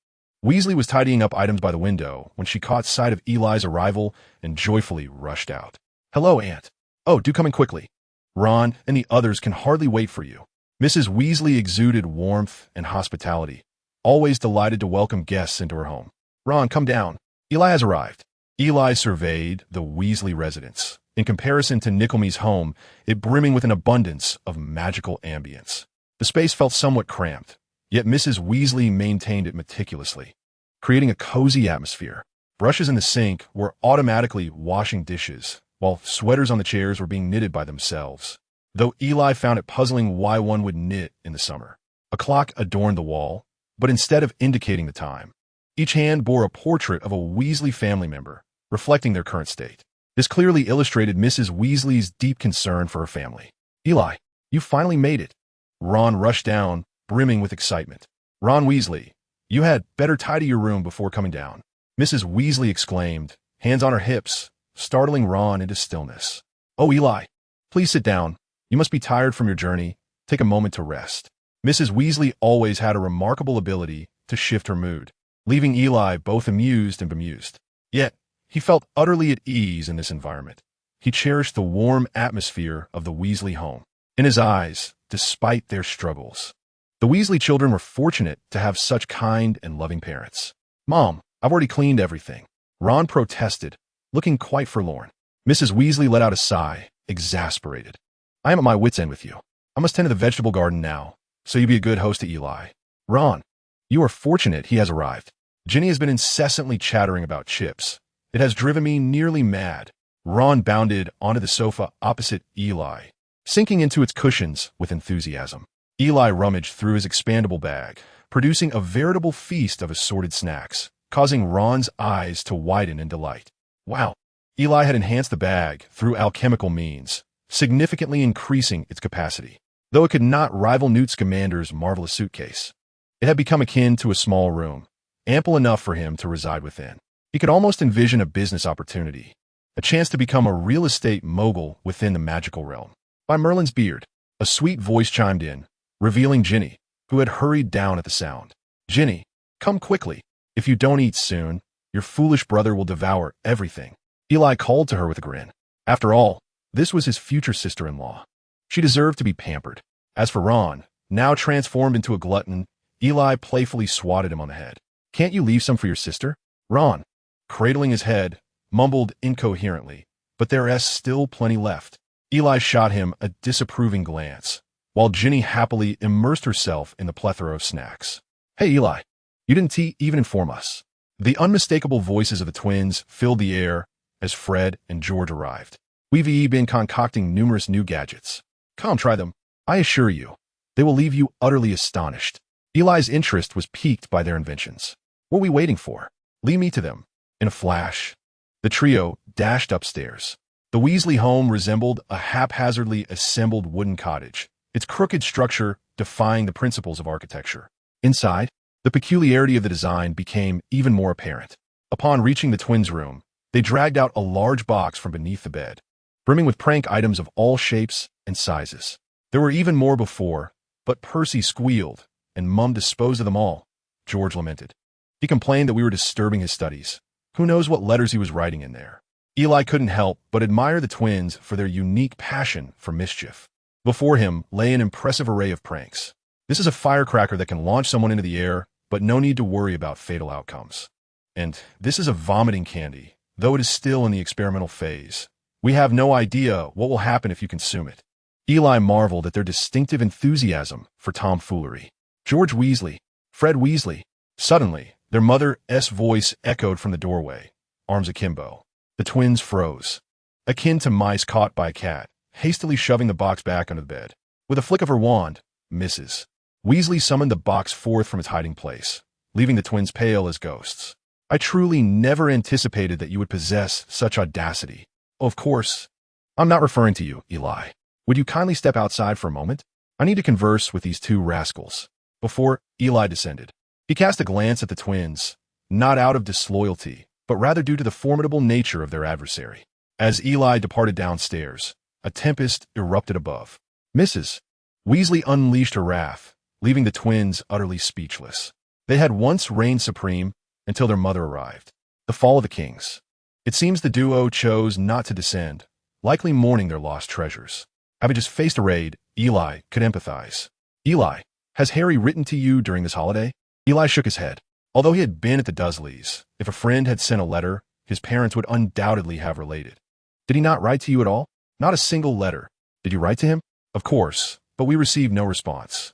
Weasley was tidying up items by the window when she caught sight of Eli's arrival and joyfully rushed out. Hello, Aunt. Oh, do come in quickly. Ron and the others can hardly wait for you. Mrs. Weasley exuded warmth and hospitality, always delighted to welcome guests into her home. Ron, come down. Eli has arrived. Eli surveyed the Weasley residence. In comparison to Nickelme's home, it brimming with an abundance of magical ambience. The space felt somewhat cramped, yet Mrs. Weasley maintained it meticulously, creating a cozy atmosphere. Brushes in the sink were automatically washing dishes, while sweaters on the chairs were being knitted by themselves, though Eli found it puzzling why one would knit in the summer. A clock adorned the wall, but instead of indicating the time, each hand bore a portrait of a Weasley family member, reflecting their current state. This clearly illustrated Mrs. Weasley's deep concern for her family. Eli, you finally made it. Ron rushed down, brimming with excitement. Ron Weasley, you had better tidy your room before coming down, Mrs. Weasley exclaimed, hands on her hips, startling Ron into stillness. Oh, Eli, please sit down. You must be tired from your journey. Take a moment to rest. Mrs. Weasley always had a remarkable ability to shift her mood, leaving Eli both amused and bemused. Yet, he felt utterly at ease in this environment. He cherished the warm atmosphere of the Weasley home. In his eyes, despite their struggles, the Weasley children were fortunate to have such kind and loving parents. Mom, I've already cleaned everything. Ron protested, looking quite forlorn. Mrs. Weasley let out a sigh, exasperated. I am at my wit's end with you. I must tend to the vegetable garden now, so you be a good host to Eli. Ron, you are fortunate he has arrived. Ginny has been incessantly chattering about chips. It has driven me nearly mad. Ron bounded onto the sofa opposite Eli, sinking into its cushions with enthusiasm. Eli rummaged through his expandable bag, producing a veritable feast of assorted snacks, causing Ron's eyes to widen in delight. Wow. Eli had enhanced the bag through alchemical means, significantly increasing its capacity. Though it could not rival Newt Scamander's marvelous suitcase, it had become akin to a small room, ample enough for him to reside within. He could almost envision a business opportunity, a chance to become a real estate mogul within the magical realm. By Merlin's beard, a sweet voice chimed in, revealing Ginny, who had hurried down at the sound. Ginny, come quickly. If you don't eat soon, your foolish brother will devour everything. Eli called to her with a grin. After all, this was his future sister-in-law. She deserved to be pampered. As for Ron, now transformed into a glutton, Eli playfully swatted him on the head. Can't you leave some for your sister? Ron, cradling his head, mumbled incoherently, but there's still plenty left. Eli shot him a disapproving glance, while Ginny happily immersed herself in the plethora of snacks. Hey Eli, you didn't even inform us. The unmistakable voices of the twins filled the air as Fred and George arrived. We've been concocting numerous new gadgets. Come try them. I assure you, they will leave you utterly astonished. Eli's interest was piqued by their inventions. What are we waiting for? Lead me to them. In a flash, the trio dashed upstairs. The Weasley home resembled a haphazardly assembled wooden cottage, its crooked structure defying the principles of architecture. Inside, the peculiarity of the design became even more apparent. Upon reaching the twins' room, they dragged out a large box from beneath the bed, brimming with prank items of all shapes and sizes. There were even more before, but Percy squealed, and Mum disposed of them all, George lamented. He complained that we were disturbing his studies. Who knows what letters he was writing in there? Eli couldn't help but admire the twins for their unique passion for mischief. Before him lay an impressive array of pranks. This is a firecracker that can launch someone into the air, but no need to worry about fatal outcomes. And this is a vomiting candy, though it is still in the experimental phase. We have no idea what will happen if you consume it. Eli marveled at their distinctive enthusiasm for tomfoolery. George Weasley, Fred Weasley. Suddenly, their mother's voice echoed from the doorway, arms akimbo. The twins froze, akin to mice caught by a cat, hastily shoving the box back under the bed. With a flick of her wand, Mrs. Weasley summoned the box forth from its hiding place, leaving the twins pale as ghosts. I truly never anticipated that you would possess such audacity. Oh, of course. I'm not referring to you, Eli. Would you kindly step outside for a moment? I need to converse with these two rascals. Before Eli descended, he cast a glance at the twins, not out of disloyalty, but rather due to the formidable nature of their adversary. As Eli departed downstairs, a tempest erupted above. Mrs. Weasley unleashed her wrath, leaving the twins utterly speechless. They had once reigned supreme until their mother arrived. The fall of the kings. It seems the duo chose not to descend, likely mourning their lost treasures. Having just faced a raid, Eli could empathize. Eli, has Harry written to you during this holiday? Eli shook his head. Although he had been at the Dursleys, if a friend had sent a letter, his parents would undoubtedly have related. Did he not write to you at all? Not a single letter. Did you write to him? Of course, but we received no response.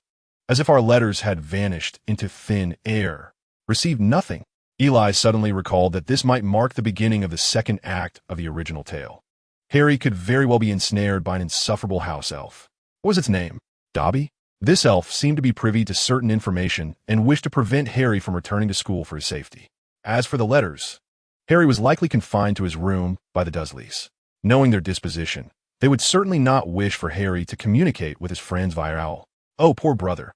As if our letters had vanished into thin air. Received nothing. Eli suddenly recalled that this might mark the beginning of the second act of the original tale. Harry could very well be ensnared by an insufferable house elf. What was its name? Dobby? This elf seemed to be privy to certain information and wished to prevent Harry from returning to school for his safety. As for the letters, Harry was likely confined to his room by the Dursleys. Knowing their disposition, they would certainly not wish for Harry to communicate with his friends via owl. Oh, poor brother,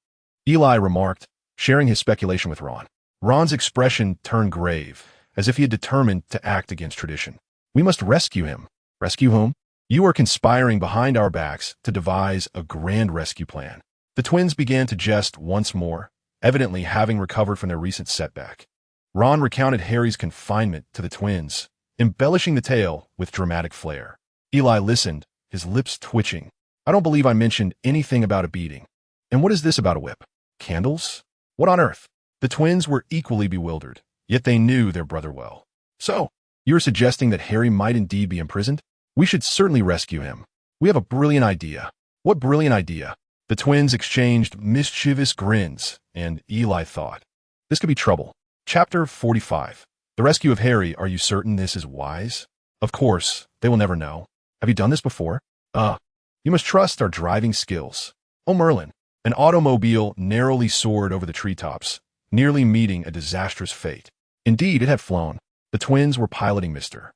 Eli remarked, sharing his speculation with Ron. Ron's expression turned grave, as if he had determined to act against tradition. We must rescue him. Rescue whom? You are conspiring behind our backs to devise a grand rescue plan. The twins began to jest once more, evidently having recovered from their recent setback. Ron recounted Harry's confinement to the twins, embellishing the tale with dramatic flair. Eli listened, his lips twitching. I don't believe I mentioned anything about a beating. And what is this about a whip? Candles? What on earth? The twins were equally bewildered, yet they knew their brother well. So, you are suggesting that Harry might indeed be imprisoned? We should certainly rescue him. We have a brilliant idea. What brilliant idea? The twins exchanged mischievous grins, and Eli thought, this could be trouble. Chapter 45. The rescue of Harry. Are you certain this is wise? Of course, they will never know. Have you done this before? You must trust our driving skills. Oh, Merlin. An automobile narrowly soared over the treetops, nearly meeting a disastrous fate. Indeed, it had flown. The twins were piloting Mr.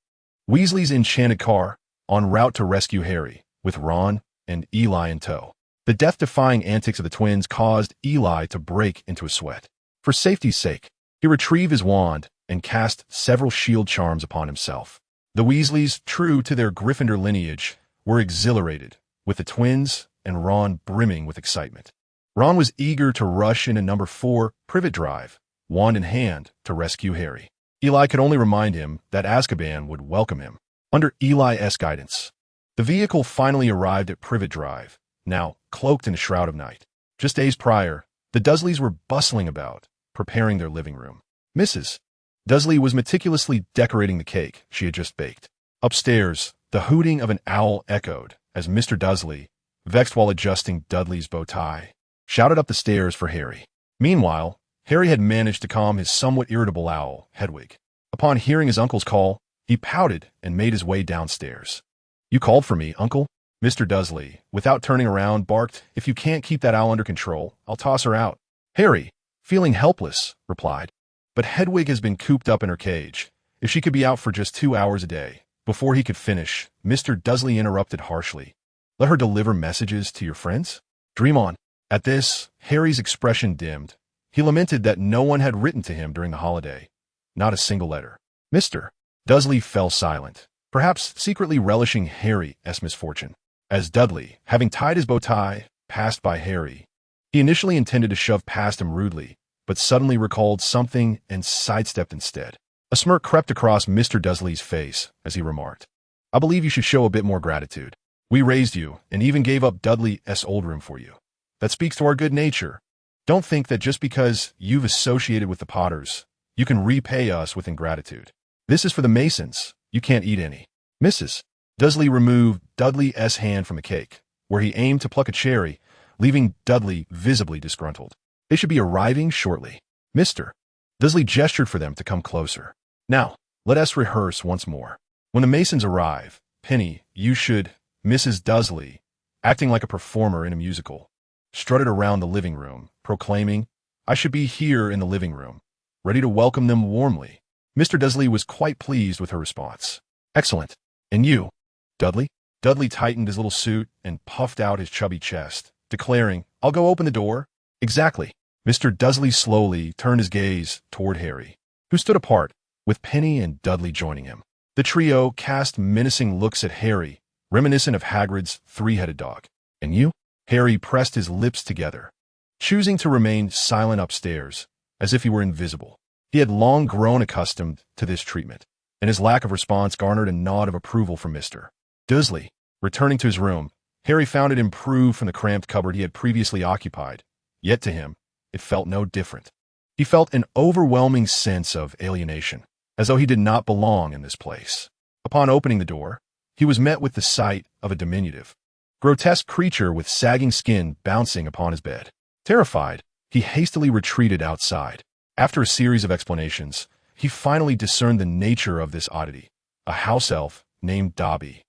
Weasley's enchanted car, en route to rescue Harry, with Ron and Eli in tow. The death-defying antics of the twins caused Eli to break into a sweat. For safety's sake, he retrieved his wand and cast several shield charms upon himself. The Weasleys, true to their Gryffindor lineage, were exhilarated, with the twins and Ron brimming with excitement. Ron was eager to rush into number 4 Privet Drive, wand in hand, to rescue Harry. Eli could only remind him that Azkaban would welcome him. Under Eli's guidance, the vehicle finally arrived at Privet Drive, now cloaked in a shroud of night. Just days prior, the Dursleys were bustling about, preparing their living room. Mrs. Dursley was meticulously decorating the cake she had just baked. Upstairs, the hooting of an owl echoed as Mr. Dursley, vexed while adjusting Dudley's bow tie, shouted up the stairs for Harry. Meanwhile, Harry had managed to calm his somewhat irritable owl, Hedwig. Upon hearing his uncle's call, he pouted and made his way downstairs. "You called for me, Uncle?" Mr. Dursley, without turning around, barked. "If you can't keep that owl under control, I'll toss her out." Harry, feeling helpless, replied, "But Hedwig has been cooped up in her cage. If she could be out for just 2 hours a day." Before he could finish, Mr. Dursley interrupted harshly. "Let her deliver messages to your friends? Dream on." At this, Harry's expression dimmed. He lamented that no one had written to him during the holiday. Not a single letter. Mr. Dursley fell silent, perhaps secretly relishing Harry's misfortune. As Dudley, having tied his bow tie, passed by Harry, he initially intended to shove past him rudely, but suddenly recalled something and sidestepped instead. A smirk crept across Mr. Dursley's face as he remarked, "I believe you should show a bit more gratitude. We raised you and even gave up Dudley's old room for you. That speaks to our good nature. Don't think that just because you've associated with the Potters, you can repay us with ingratitude. This is for the Masons. You can't eat any." Mrs. Dursley removed Dudley's hand from the cake, where he aimed to pluck a cherry, leaving Dudley visibly disgruntled. "They should be arriving shortly." Mr. Dursley gestured for them to come closer. "Now, let us rehearse once more. When the Masons arrive, Penny, you should..." Mrs. Dursley, acting like a performer in a musical, strutted around the living room, proclaiming, "I should be here in the living room, ready to welcome them warmly." Mr. Dursley was quite pleased with her response. "Excellent. And you, Dudley?" Dudley tightened his little suit and puffed out his chubby chest, declaring, "I'll go open the door." "Exactly." Mr. Dursley slowly turned his gaze toward Harry, who stood apart, with Penny and Dudley joining him. The trio cast menacing looks at Harry, reminiscent of Hagrid's three-headed dog. "And you?" Harry pressed his lips together, choosing to remain silent upstairs, as if he were invisible. He had long grown accustomed to this treatment, and his lack of response garnered a nod of approval from Mr. Dursley. Returning to his room, Harry found it improved from the cramped cupboard he had previously occupied, yet to him, it felt no different. He felt an overwhelming sense of alienation, as though he did not belong in this place. Upon opening the door, he was met with the sight of a diminutive, grotesque creature with sagging skin bouncing upon his bed. Terrified, he hastily retreated outside. After a series of explanations, he finally discerned the nature of this oddity, a house elf named Dobby,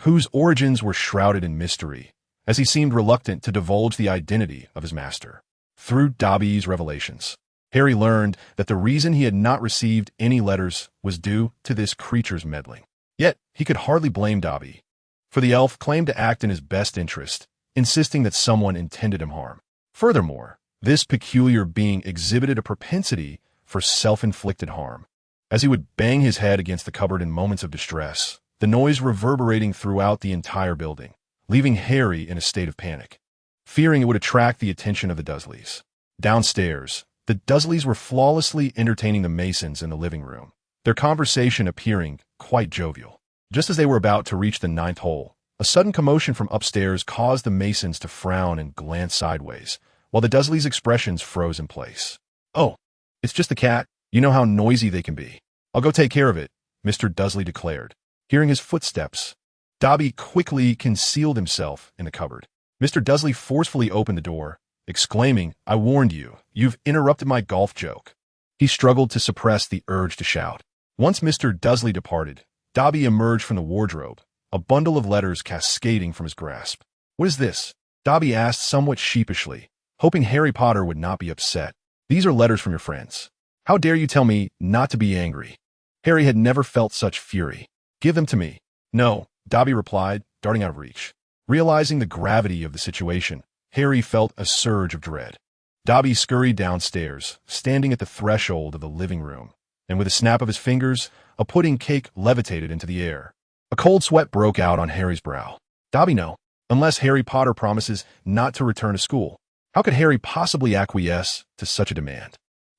whose origins were shrouded in mystery, as he seemed reluctant to divulge the identity of his master. Through Dobby's revelations, Harry learned that the reason he had not received any letters was due to this creature's meddling. Yet, he could hardly blame Dobby, for the elf claimed to act in his best interest, insisting that someone intended him harm. Furthermore, this peculiar being exhibited a propensity for self-inflicted harm, as he would bang his head against the cupboard in moments of distress, the noise reverberating throughout the entire building, leaving Harry in a state of panic, fearing it would attract the attention of the Dursleys. Downstairs, the Dursleys were flawlessly entertaining the Masons in the living room, their conversation appearing quite jovial. Just as they were about to reach the 9th hole, a sudden commotion from upstairs caused the Masons to frown and glance sideways, while the Dursleys' expressions froze in place. "Oh, it's just the cat. You know how noisy they can be. I'll go take care of it," Mr. Dursley declared. Hearing his footsteps, Dobby quickly concealed himself in the cupboard. Mr. Dursley forcefully opened the door, exclaiming, "I warned you. You've interrupted my golf joke." He struggled to suppress the urge to shout. Once Mr. Dursley departed, Dobby emerged from the wardrobe, a bundle of letters cascading from his grasp. "What is this?" Dobby asked somewhat sheepishly, hoping Harry Potter would not be upset. "These are letters from your friends. How dare you tell me not to be angry?" Harry had never felt such fury. "Give them to me." "No," Dobby replied, darting out of reach. Realizing the gravity of the situation, Harry felt a surge of dread. Dobby scurried downstairs, standing at the threshold of the living room, and with a snap of his fingers, a pudding cake levitated into the air. A cold sweat broke out on Harry's brow. Dobby, no. Unless Harry Potter promises not to return to school. How could Harry possibly acquiesce to such a demand?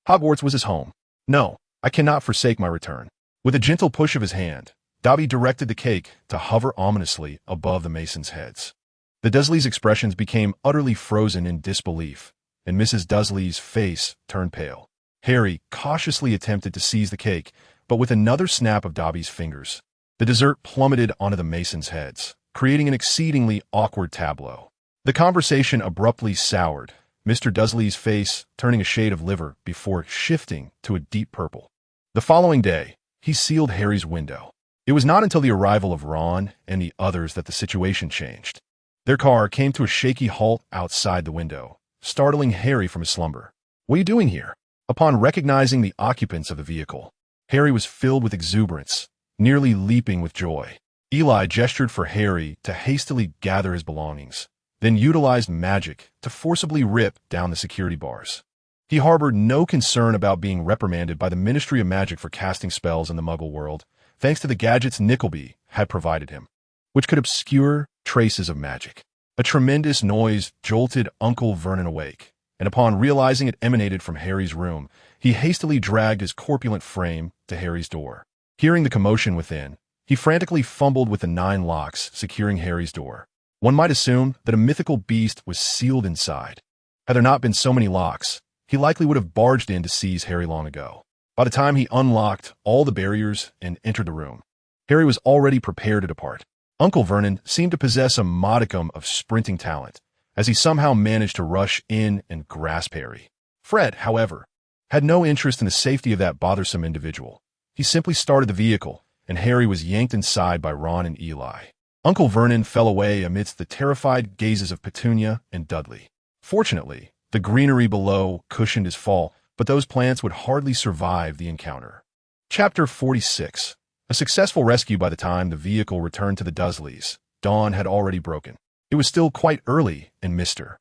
Hogwarts was his home. No, I cannot forsake my return. With a gentle push of his hand, Dobby directed the cake to hover ominously above the Masons' heads. The Dursleys' expressions became utterly frozen in disbelief, and Mrs. Dursley's face turned pale. Harry cautiously attempted to seize the cake, but with another snap of Dobby's fingers, the dessert plummeted onto the Masons' heads, creating an exceedingly awkward tableau. The conversation abruptly soured, Mr. Dursley's face turning a shade of liver before shifting to a deep purple. The following day, he sealed Harry's window. It was not until the arrival of Ron and the others that the situation changed. Their car came to a shaky halt outside the window, startling Harry from his slumber. "What are you doing here?" Upon recognizing the occupants of the vehicle, Harry was filled with exuberance, nearly leaping with joy. Eli gestured for Harry to hastily gather his belongings, then utilized magic to forcibly rip down the security bars. He harbored no concern about being reprimanded by the Ministry of Magic for casting spells in the Muggle world, thanks to the gadgets Nickleby had provided him, which could obscure traces of magic. A tremendous noise jolted Uncle Vernon awake, and upon realizing it emanated from Harry's room, he hastily dragged his corpulent frame to Harry's door. Hearing the commotion within, he frantically fumbled with the 9 locks securing Harry's door. One might assume that a mythical beast was sealed inside. Had there not been so many locks, he likely would have barged in to seize Harry long ago. By the time he unlocked all the barriers and entered the room, Harry was already prepared to depart. Uncle Vernon seemed to possess a modicum of sprinting talent, as he somehow managed to rush in and grasp Harry. Fred, however, had no interest in the safety of that bothersome individual. He simply started the vehicle, and Harry was yanked inside by Ron and Eli. Uncle Vernon fell away amidst the terrified gazes of Petunia and Dudley. Fortunately, the greenery below cushioned his fall, but those plants would hardly survive the encounter. Chapter 46. A successful rescue. By the time the vehicle returned to the Dursleys, dawn had already broken. It was still quite early, and Mr.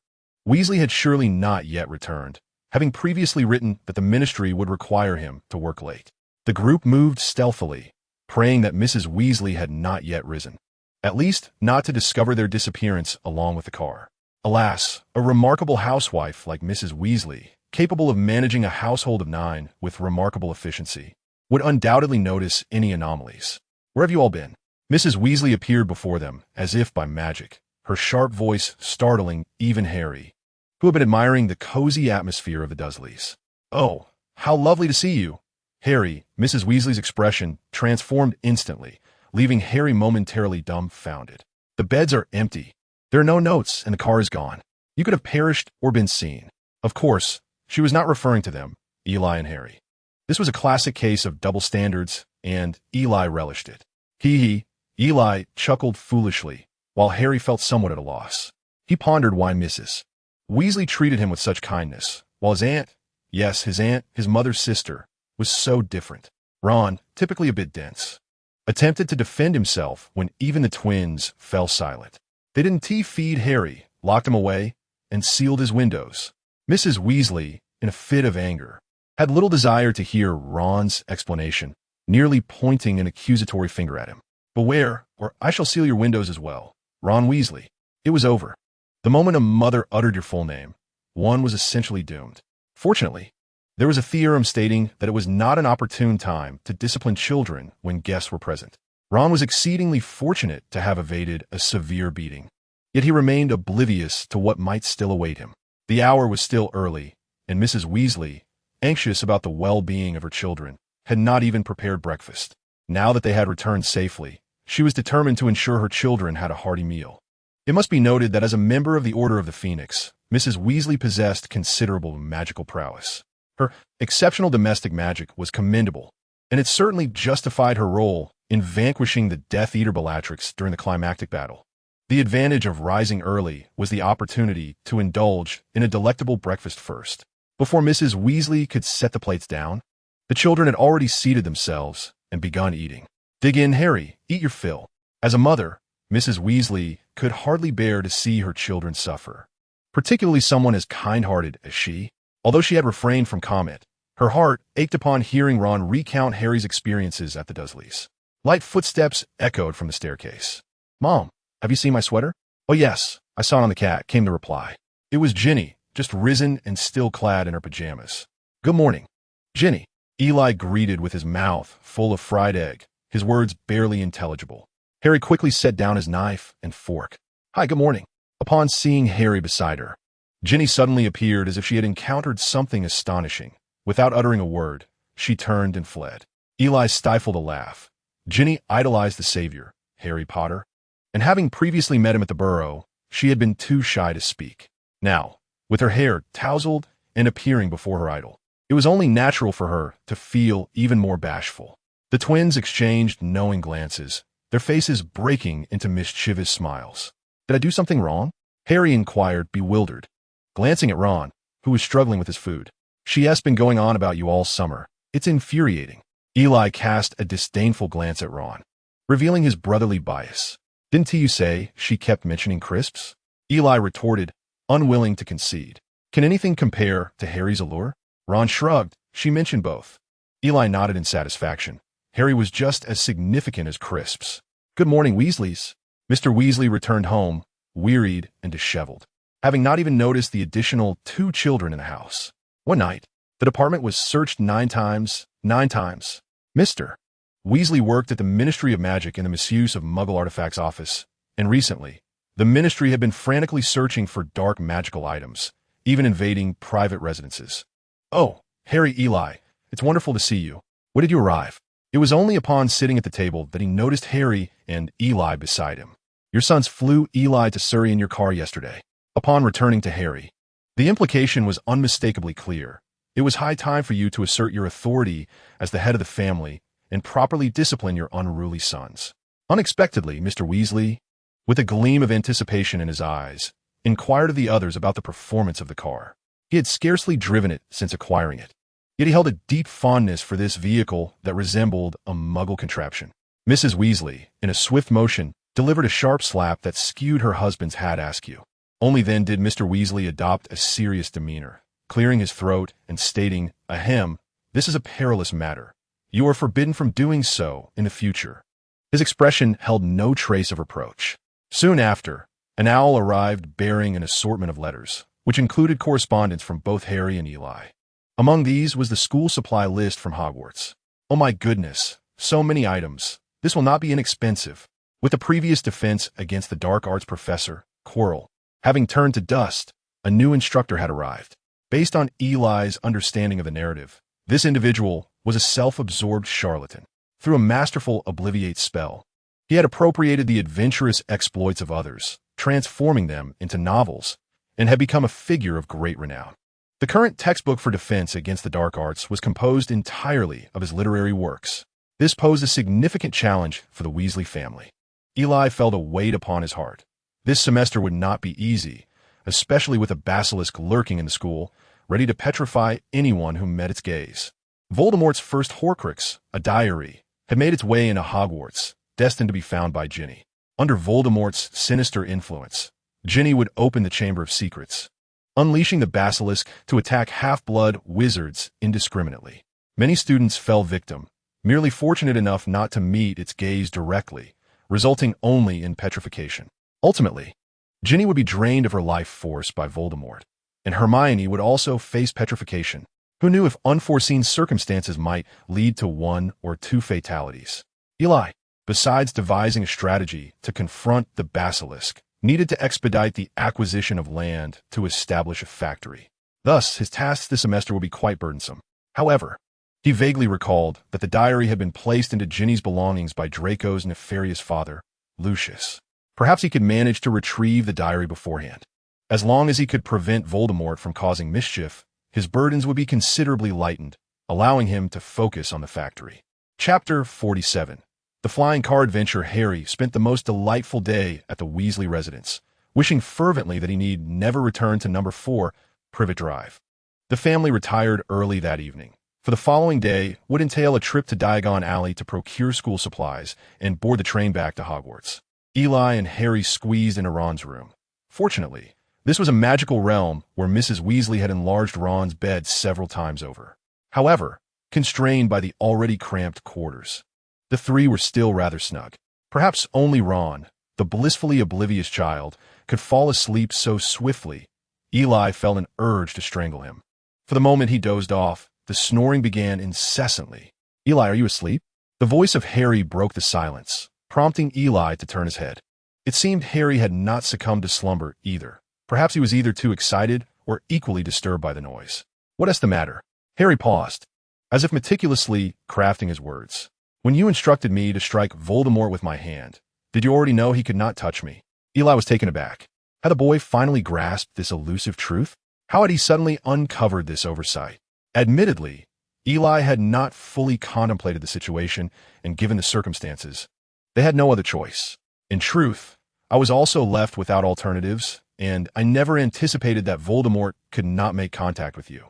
Weasley had surely not yet returned, having previously written that the ministry would require him to work late. The group moved stealthily, praying that Mrs. Weasley had not yet risen, at least not to discover their disappearance along with the car. Alas, a remarkable housewife like Mrs. Weasley, capable of managing a household of 9 with remarkable efficiency, would undoubtedly notice any anomalies. "Where have you all been?" Mrs. Weasley appeared before them as if by magic, her sharp voice startling even Harry, who had been admiring the cozy atmosphere of the Dursleys. "Oh, how lovely to see you." Harry, Mrs. Weasley's expression transformed instantly, leaving Harry momentarily dumbfounded. "The beds are empty. There are no notes, and the car is gone. You could have perished or been seen." Of course, she was not referring to them, Eli and Harry. This was a classic case of double standards, and Eli relished it. Hee. Eli chuckled foolishly, while Harry felt somewhat at a loss. He pondered why Mrs. Weasley treated him with such kindness, while his aunt, yes, his aunt, his mother's sister, was so different. Ron, typically a bit dense, attempted to defend himself when even the twins fell silent. They didn't feed Harry, locked him away, and sealed his windows. Mrs. Weasley, in a fit of anger, had little desire to hear Ron's explanation, nearly pointing an accusatory finger at him. "Beware, or I shall seal your windows as well. Ron Weasley." It was over. The moment a mother uttered your full name, one was essentially doomed. Fortunately, there was a theorem stating that it was not an opportune time to discipline children when guests were present. Ron was exceedingly fortunate to have evaded a severe beating, yet he remained oblivious to what might still await him. The hour was still early, and Mrs. Weasley, anxious about the well-being of her children, had not even prepared breakfast. Now that they had returned safely, she was determined to ensure her children had a hearty meal. It must be noted that as a member of the Order of the Phoenix, Mrs. Weasley possessed considerable magical prowess. Her exceptional domestic magic was commendable, and it certainly justified her role in vanquishing the Death Eater Bellatrix during the climactic battle. The advantage of rising early was the opportunity to indulge in a delectable breakfast first. Before Mrs. Weasley could set the plates down, the children had already seated themselves and begun eating. "Dig in, Harry. Eat your fill." As a mother, Mrs. Weasley could hardly bear to see her children suffer, particularly someone as kind-hearted as she. Although she had refrained from comment, her heart ached upon hearing Ron recount Harry's experiences at the Dursleys. Light footsteps echoed from the staircase. "Mom, have you seen my sweater?" "Oh yes, I saw it on the cat," came the reply. It was Ginny, just risen and still clad in her pajamas. "Good morning, Ginny," Eli greeted with his mouth full of fried egg, his words barely intelligible. Harry quickly set down his knife and fork. "Hi, good morning." Upon seeing Harry beside her, Ginny suddenly appeared as if she had encountered something astonishing. Without uttering a word, she turned and fled. Eli stifled a laugh. Ginny idolized the savior, Harry Potter, and having previously met him at the Burrow, she had been too shy to speak. Now, with her hair tousled and appearing before her idol, it was only natural for her to feel even more bashful. The twins exchanged knowing glances, their faces breaking into mischievous smiles. "Did I do something wrong?" Harry inquired, bewildered, glancing at Ron, who was struggling with his food. "She has been going on about you all summer. It's infuriating." Eli cast a disdainful glance at Ron, revealing his brotherly bias. "Didn't you say she kept mentioning crisps?" Eli retorted, unwilling to concede. "Can anything compare to Harry's allure?" Ron shrugged. "She mentioned both." Eli nodded in satisfaction. Harry was just as significant as crisps. "Good morning, Weasleys." Mr. Weasley returned home, wearied and disheveled, having not even noticed the additional 2 children in the house. One night, the department was searched 9 times. Mr. Weasley worked at the Ministry of Magic in the Misuse of Muggle Artifacts office, and recently, the Ministry had been frantically searching for dark magical items, even invading private residences. "Oh, Harry, Eli, it's wonderful to see you. When did you arrive?" It was only upon sitting at the table that he noticed Harry and Eli beside him. "Your sons flew Eli to Surrey in your car yesterday." Upon returning to Harry, the implication was unmistakably clear. It was high time for you to assert your authority as the head of the family and properly discipline your unruly sons. Unexpectedly, Mr. Weasley, with a gleam of anticipation in his eyes, inquired of the others about the performance of the car. He had scarcely driven it since acquiring it, yet he held a deep fondness for this vehicle that resembled a Muggle contraption. Mrs. Weasley, in a swift motion, delivered a sharp slap that skewed her husband's hat askew. Only then did Mr. Weasley adopt a serious demeanor, clearing his throat and stating, "Ahem, this is a perilous matter. You are forbidden from doing so in the future." His expression held no trace of reproach. Soon after, an owl arrived bearing an assortment of letters, which included correspondence from both Harry and Eli. Among these was the school supply list from Hogwarts. "Oh my goodness, so many items. This will not be inexpensive." With the previous defense against the dark arts professor, Quirrell, having turned to dust, a new instructor had arrived. Based on Eli's understanding of the narrative, this individual was a self-absorbed charlatan. Through a masterful obliviate spell, he had appropriated the adventurous exploits of others, transforming them into novels, and had become a figure of great renown. The current textbook for defense against the dark arts was composed entirely of his literary works. This posed a significant challenge for the Weasley family. Eli felt a weight upon his heart. This semester would not be easy, especially with a basilisk lurking in the school, ready to petrify anyone who met its gaze. Voldemort's first Horcrux, a diary, had made its way into Hogwarts, destined to be found by Ginny. Under Voldemort's sinister influence, Ginny would open the Chamber of Secrets, unleashing the basilisk to attack half-blood wizards indiscriminately. Many students fell victim, merely fortunate enough not to meet its gaze directly, resulting only in petrification. Ultimately, Ginny would be drained of her life force by Voldemort, and Hermione would also face petrification. Who knew if unforeseen circumstances might lead to 1 or 2 fatalities? Eli, besides devising a strategy to confront the basilisk, needed to expedite the acquisition of land to establish a factory. Thus, his tasks this semester would be quite burdensome. However, he vaguely recalled that the diary had been placed into Ginny's belongings by Draco's nefarious father, Lucius. Perhaps he could manage to retrieve the diary beforehand. As long as he could prevent Voldemort from causing mischief, his burdens would be considerably lightened, allowing him to focus on the factory. Chapter 47. The flying car adventure. Harry spent the most delightful day at the Weasley residence, wishing fervently that he need never return to number 4, Privet Drive. The family retired early that evening, for the following day would entail a trip to Diagon Alley to procure school supplies and board the train back to Hogwarts. Eli and Harry squeezed into Ron's room. Fortunately, this was a magical realm where Mrs. Weasley had enlarged Ron's bed several times over. However, constrained by the already cramped quarters, the three were still rather snug. Perhaps only Ron, the blissfully oblivious child, could fall asleep so swiftly, Eli felt an urge to strangle him. For the moment he dozed off, the snoring began incessantly. "Eli, are you asleep?" The voice of Harry broke the silence, prompting Eli to turn his head. It seemed Harry had not succumbed to slumber either. Perhaps he was either too excited or equally disturbed by the noise. "What is the matter?" Harry paused, as if meticulously crafting his words. "When you instructed me to strike Voldemort with my hand, did you already know he could not touch me?" Eli was taken aback. Had the boy finally grasped this elusive truth? How had he suddenly uncovered this oversight? Admittedly, Eli had not fully contemplated the situation, and given the circumstances, they had no other choice. In truth, I was also left without alternatives, and I never anticipated that Voldemort could not make contact with you.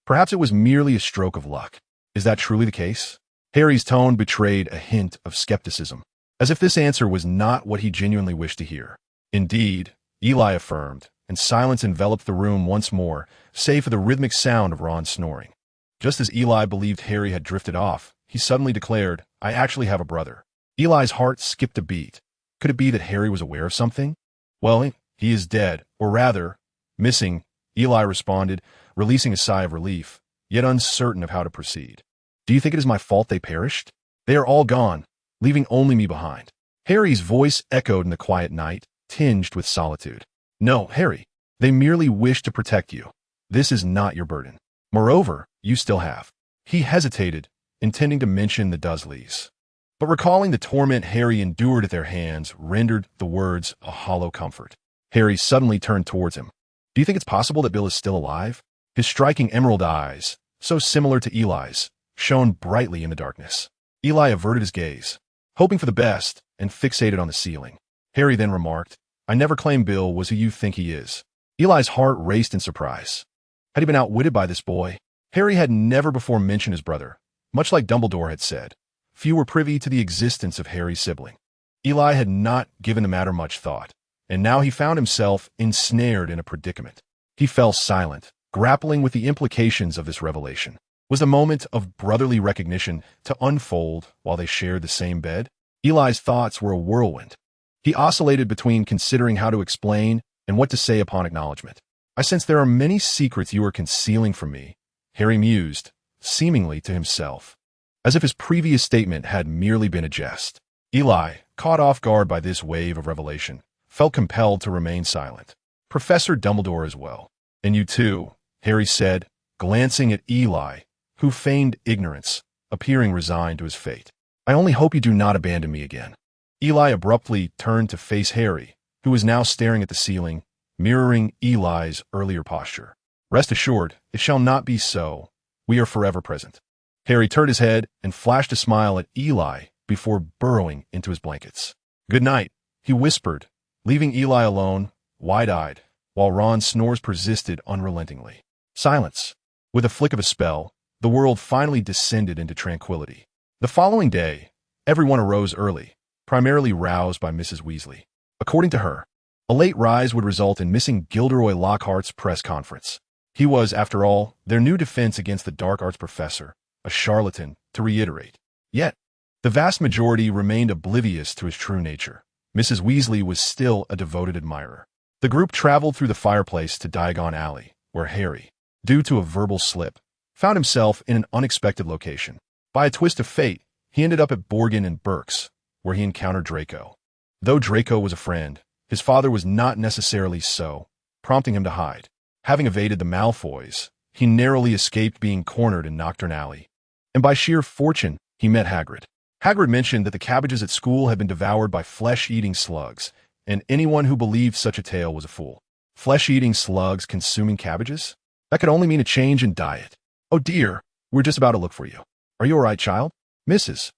Perhaps it was merely a stroke of luck. Is that truly the case? Harry's tone betrayed a hint of skepticism, as if this answer was not what he genuinely wished to hear. "Indeed," Eli affirmed, and silence enveloped the room once more, save for the rhythmic sound of Ron snoring. Just as Eli believed Harry had drifted off, he suddenly declared, "I actually have a brother." Eli's heart skipped a beat. Could it be that Harry was aware of something? "Well, he is dead, or rather, missing," Eli responded, releasing a sigh of relief, yet uncertain of how to proceed. "Do you think it is my fault they perished? They are all gone, leaving only me behind." Harry's voice echoed in the quiet night, tinged with solitude. "No, Harry, they merely wish to protect you. This is not your burden. Moreover, you still have." He hesitated, intending to mention the Dursleys, but recalling the torment Harry endured at their hands rendered the words a hollow comfort. Harry suddenly turned towards him. "Do you think it's possible that Bill is still alive?" His striking emerald eyes, so similar to Eli's, shone brightly in the darkness. Eli averted his gaze, hoping for the best, and fixated on the ceiling. Harry then remarked, "I never claimed Bill was who you think he is." Eli's heart raced in surprise. Had he been outwitted by this boy? Harry had never before mentioned his brother. Much like Dumbledore had said, few were privy to the existence of Harry's sibling. Eli had not given the matter much thought, and now he found himself ensnared in a predicament. He fell silent, grappling with the implications of this revelation. Was the moment of brotherly recognition to unfold while they shared the same bed? Eli's thoughts were a whirlwind. He oscillated between considering how to explain and what to say upon acknowledgement. "I sense there are many secrets you are concealing from me," Harry mused, seemingly to himself, as if his previous statement had merely been a jest. Eli, caught off guard by this wave of revelation, felt compelled to remain silent. Professor Dumbledore as well. "And you too," Harry said, glancing at Eli, who feigned ignorance, appearing resigned to his fate. "I only hope you do not abandon me again." Eli abruptly turned to face Harry, who was now staring at the ceiling, mirroring Eli's earlier posture. "Rest assured, it shall not be so. We are forever present." Harry turned his head and flashed a smile at Eli before burrowing into his blankets. "Good night," he whispered, leaving Eli alone, wide-eyed, while Ron's snores persisted unrelentingly. Silence. With a flick of a spell, the world finally descended into tranquility. The following day, everyone arose early, primarily roused by Mrs. Weasley. According to her, a late rise would result in missing Gilderoy Lockhart's press conference. He was, after all, their new defense against the dark arts professor, a charlatan, to reiterate. Yet, the vast majority remained oblivious to his true nature. Mrs. Weasley was still a devoted admirer. The group traveled through the fireplace to Diagon Alley, where Harry, due to a verbal slip, found himself in an unexpected location. By a twist of fate, he ended up at Borgin and Burke's, where he encountered Draco. Though Draco was a friend, his father was not necessarily so, prompting him to hide. Having evaded the Malfoys, he narrowly escaped being cornered in Knockturn Alley. And by sheer fortune, he met Hagrid. Hagrid mentioned that the cabbages at school had been devoured by flesh-eating slugs, and anyone who believed such a tale was a fool. Flesh-eating slugs consuming cabbages? That could only mean a change in diet. "Oh dear, we're just about to look for you. Are you all right, child?" Mrs.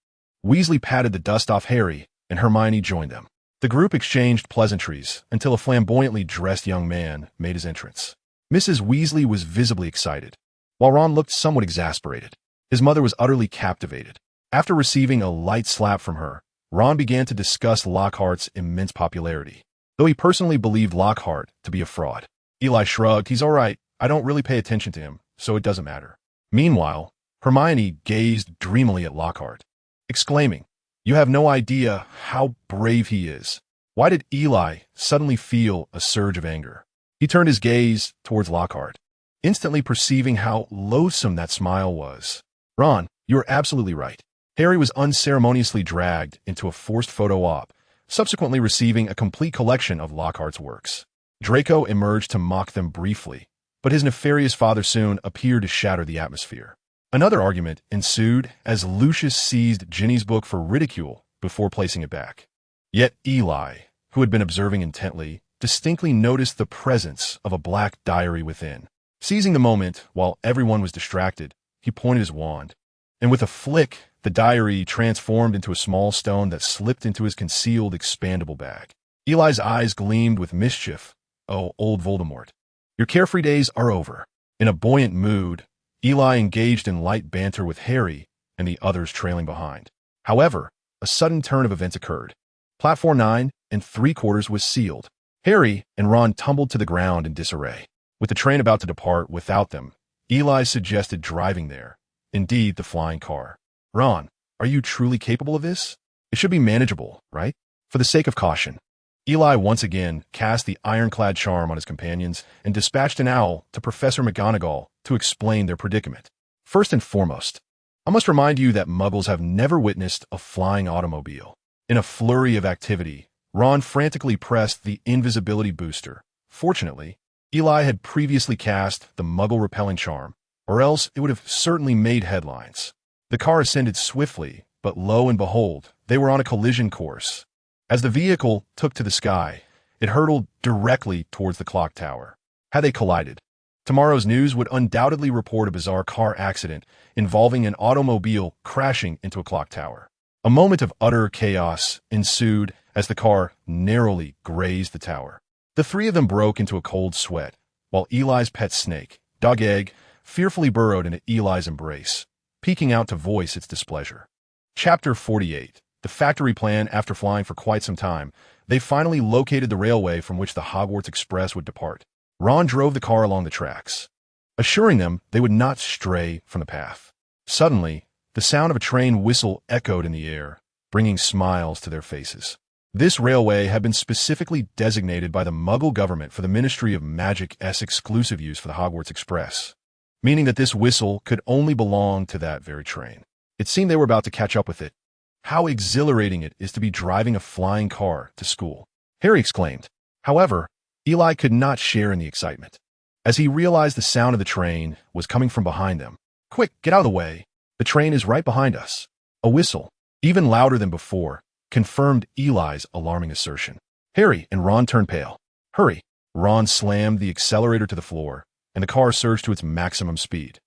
Weasley patted the dust off Harry, and Hermione joined them. The group exchanged pleasantries until a flamboyantly dressed young man made his entrance. Mrs. Weasley was visibly excited, while Ron looked somewhat exasperated. His mother was utterly captivated. After receiving a light slap from her, Ron began to discuss Lockhart's immense popularity, though he personally believed Lockhart to be a fraud. Eli shrugged. He's all right. I don't really pay attention to him, so it doesn't matter. Meanwhile, Hermione gazed dreamily at Lockhart, exclaiming, "You have no idea how brave he is." Why did Eli suddenly feel a surge of anger? He turned his gaze towards Lockhart, instantly perceiving how loathsome that smile was. Ron, you are absolutely right. Harry was unceremoniously dragged into a forced photo op, subsequently receiving a complete collection of Lockhart's works. Draco emerged to mock them briefly, but his nefarious father soon appeared to shatter the atmosphere. Another argument ensued as Lucius seized Ginny's book for ridicule before placing it back. Yet Eli, who had been observing intently, distinctly noticed the presence of a black diary within. Seizing the moment while everyone was distracted, he pointed his wand, and with a flick, the diary transformed into a small stone that slipped into his concealed expandable bag. Eli's eyes gleamed with mischief. "Oh, old Voldemort, your carefree days are over." In a buoyant mood, Eli engaged in light banter with Harry and the others trailing behind. However, a sudden turn of events occurred. Platform 9 3/4 was sealed. Harry and Ron tumbled to the ground in disarray. With the train about to depart without them, Eli suggested driving there. Indeed, the flying car. "Ron, are you truly capable of this? It should be manageable, right?" For the sake of caution, Eli once again cast the ironclad charm on his companions and dispatched an owl to Professor McGonagall to explain their predicament. First and foremost, I must remind you that Muggles have never witnessed a flying automobile. In a flurry of activity, Ron frantically pressed the invisibility booster. Fortunately, Eli had previously cast the Muggle repelling charm, or else it would have certainly made headlines. The car ascended swiftly, but lo and behold, they were on a collision course. As the vehicle took to the sky, it hurtled directly towards the clock tower. Had they collided, tomorrow's news would undoubtedly report a bizarre car accident involving an automobile crashing into a clock tower. A moment of utter chaos ensued as the car narrowly grazed the tower. The three of them broke into a cold sweat, while Eli's pet snake, Dog Egg, fearfully burrowed into Eli's embrace, peeking out to voice its displeasure. Chapter 48. The factory plan. After flying for quite some time, they finally located the railway from which the Hogwarts Express would depart. Ron drove the car along the tracks, assuring them they would not stray from the path. Suddenly, the sound of a train whistle echoed in the air, bringing smiles to their faces. This railway had been specifically designated by the Muggle government for the Ministry of Magic's exclusive use for the Hogwarts Express, meaning that this whistle could only belong to that very train. It seemed they were about to catch up with it. "How exhilarating it is to be driving a flying car to school," Harry exclaimed. However, Eli could not share in the excitement, as he realized the sound of the train was coming from behind them. "Quick, get out of the way. The train is right behind us." A whistle, even louder than before, confirmed Eli's alarming assertion. Harry and Ron turned pale. "Hurry!" Ron slammed the accelerator to the floor, and the car surged to its maximum speed.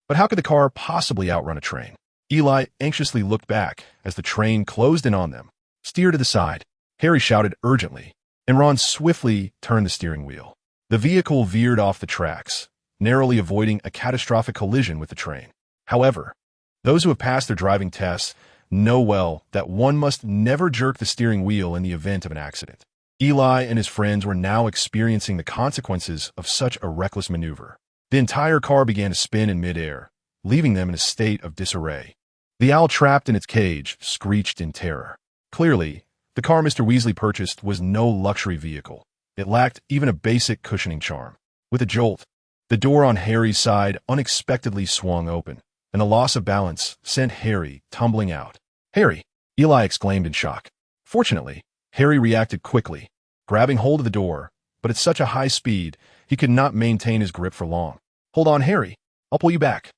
But how could the car possibly outrun a train? Eli anxiously looked back as the train closed in on them. "Steer to the side," Harry shouted urgently, and Ron swiftly turned the steering wheel. The vehicle veered off the tracks, narrowly avoiding a catastrophic collision with the train. However, those who have passed their driving tests know well that one must never jerk the steering wheel in the event of an accident. Eli and his friends were now experiencing the consequences of such a reckless maneuver. The entire car began to spin in midair, leaving them in a state of disarray. The owl trapped in its cage screeched in terror. Clearly, the car Mr. Weasley purchased was no luxury vehicle. It lacked even a basic cushioning charm. With a jolt, the door on Harry's side unexpectedly swung open, and the loss of balance sent Harry tumbling out. "Harry!" Eli exclaimed in shock. Fortunately, Harry reacted quickly, grabbing hold of the door, but at such a high speed, he could not maintain his grip for long. "Hold on, Harry. I'll pull you back."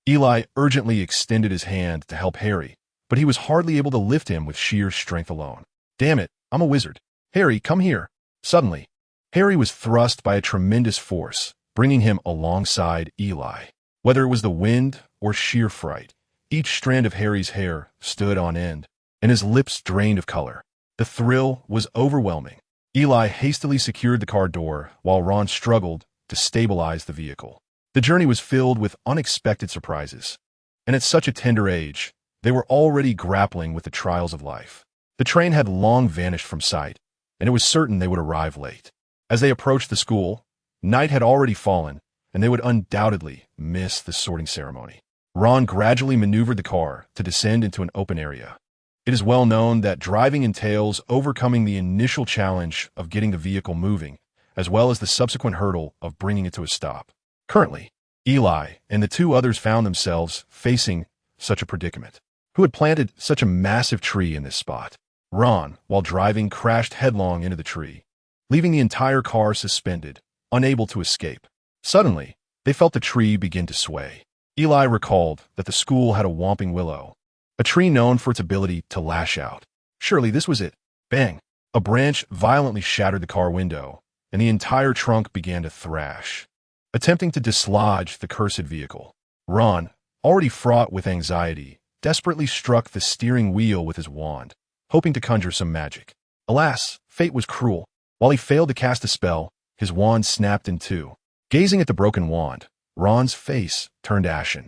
Eli urgently extended his hand to help Harry, but he was hardly able to lift him with sheer strength alone. "Damn it, I'm a wizard. Harry, come here." Suddenly, Harry was thrust by a tremendous force, bringing him alongside Eli. Whether it was the wind or sheer fright, each strand of Harry's hair stood on end, and his lips drained of color. The thrill was overwhelming. Eli hastily secured the car door while Ron struggled to stabilize the vehicle. The journey was filled with unexpected surprises, and at such a tender age, they were already grappling with the trials of life. The train had long vanished from sight, and it was certain they would arrive late. As they approached the school, night had already fallen, and they would undoubtedly miss the sorting ceremony. Ron gradually maneuvered the car to descend into an open area. It is well known that driving entails overcoming the initial challenge of getting the vehicle moving, as well as the subsequent hurdle of bringing it to a stop. Currently, Eli and the two others found themselves facing such a predicament. Who had planted such a massive tree in this spot? Ron, while driving, crashed headlong into the tree, leaving the entire car suspended, unable to escape. Suddenly, they felt the tree begin to sway. Eli recalled that the school had a whomping willow, a tree known for its ability to lash out. Surely this was it. Bang! A branch violently shattered the car window, and the entire trunk began to thrash, attempting to dislodge the cursed vehicle. Ron, already fraught with anxiety, desperately struck the steering wheel with his wand, hoping to conjure some magic. Alas, fate was cruel. While he failed to cast a spell, his wand snapped in two. Gazing at the broken wand, Ron's face turned ashen.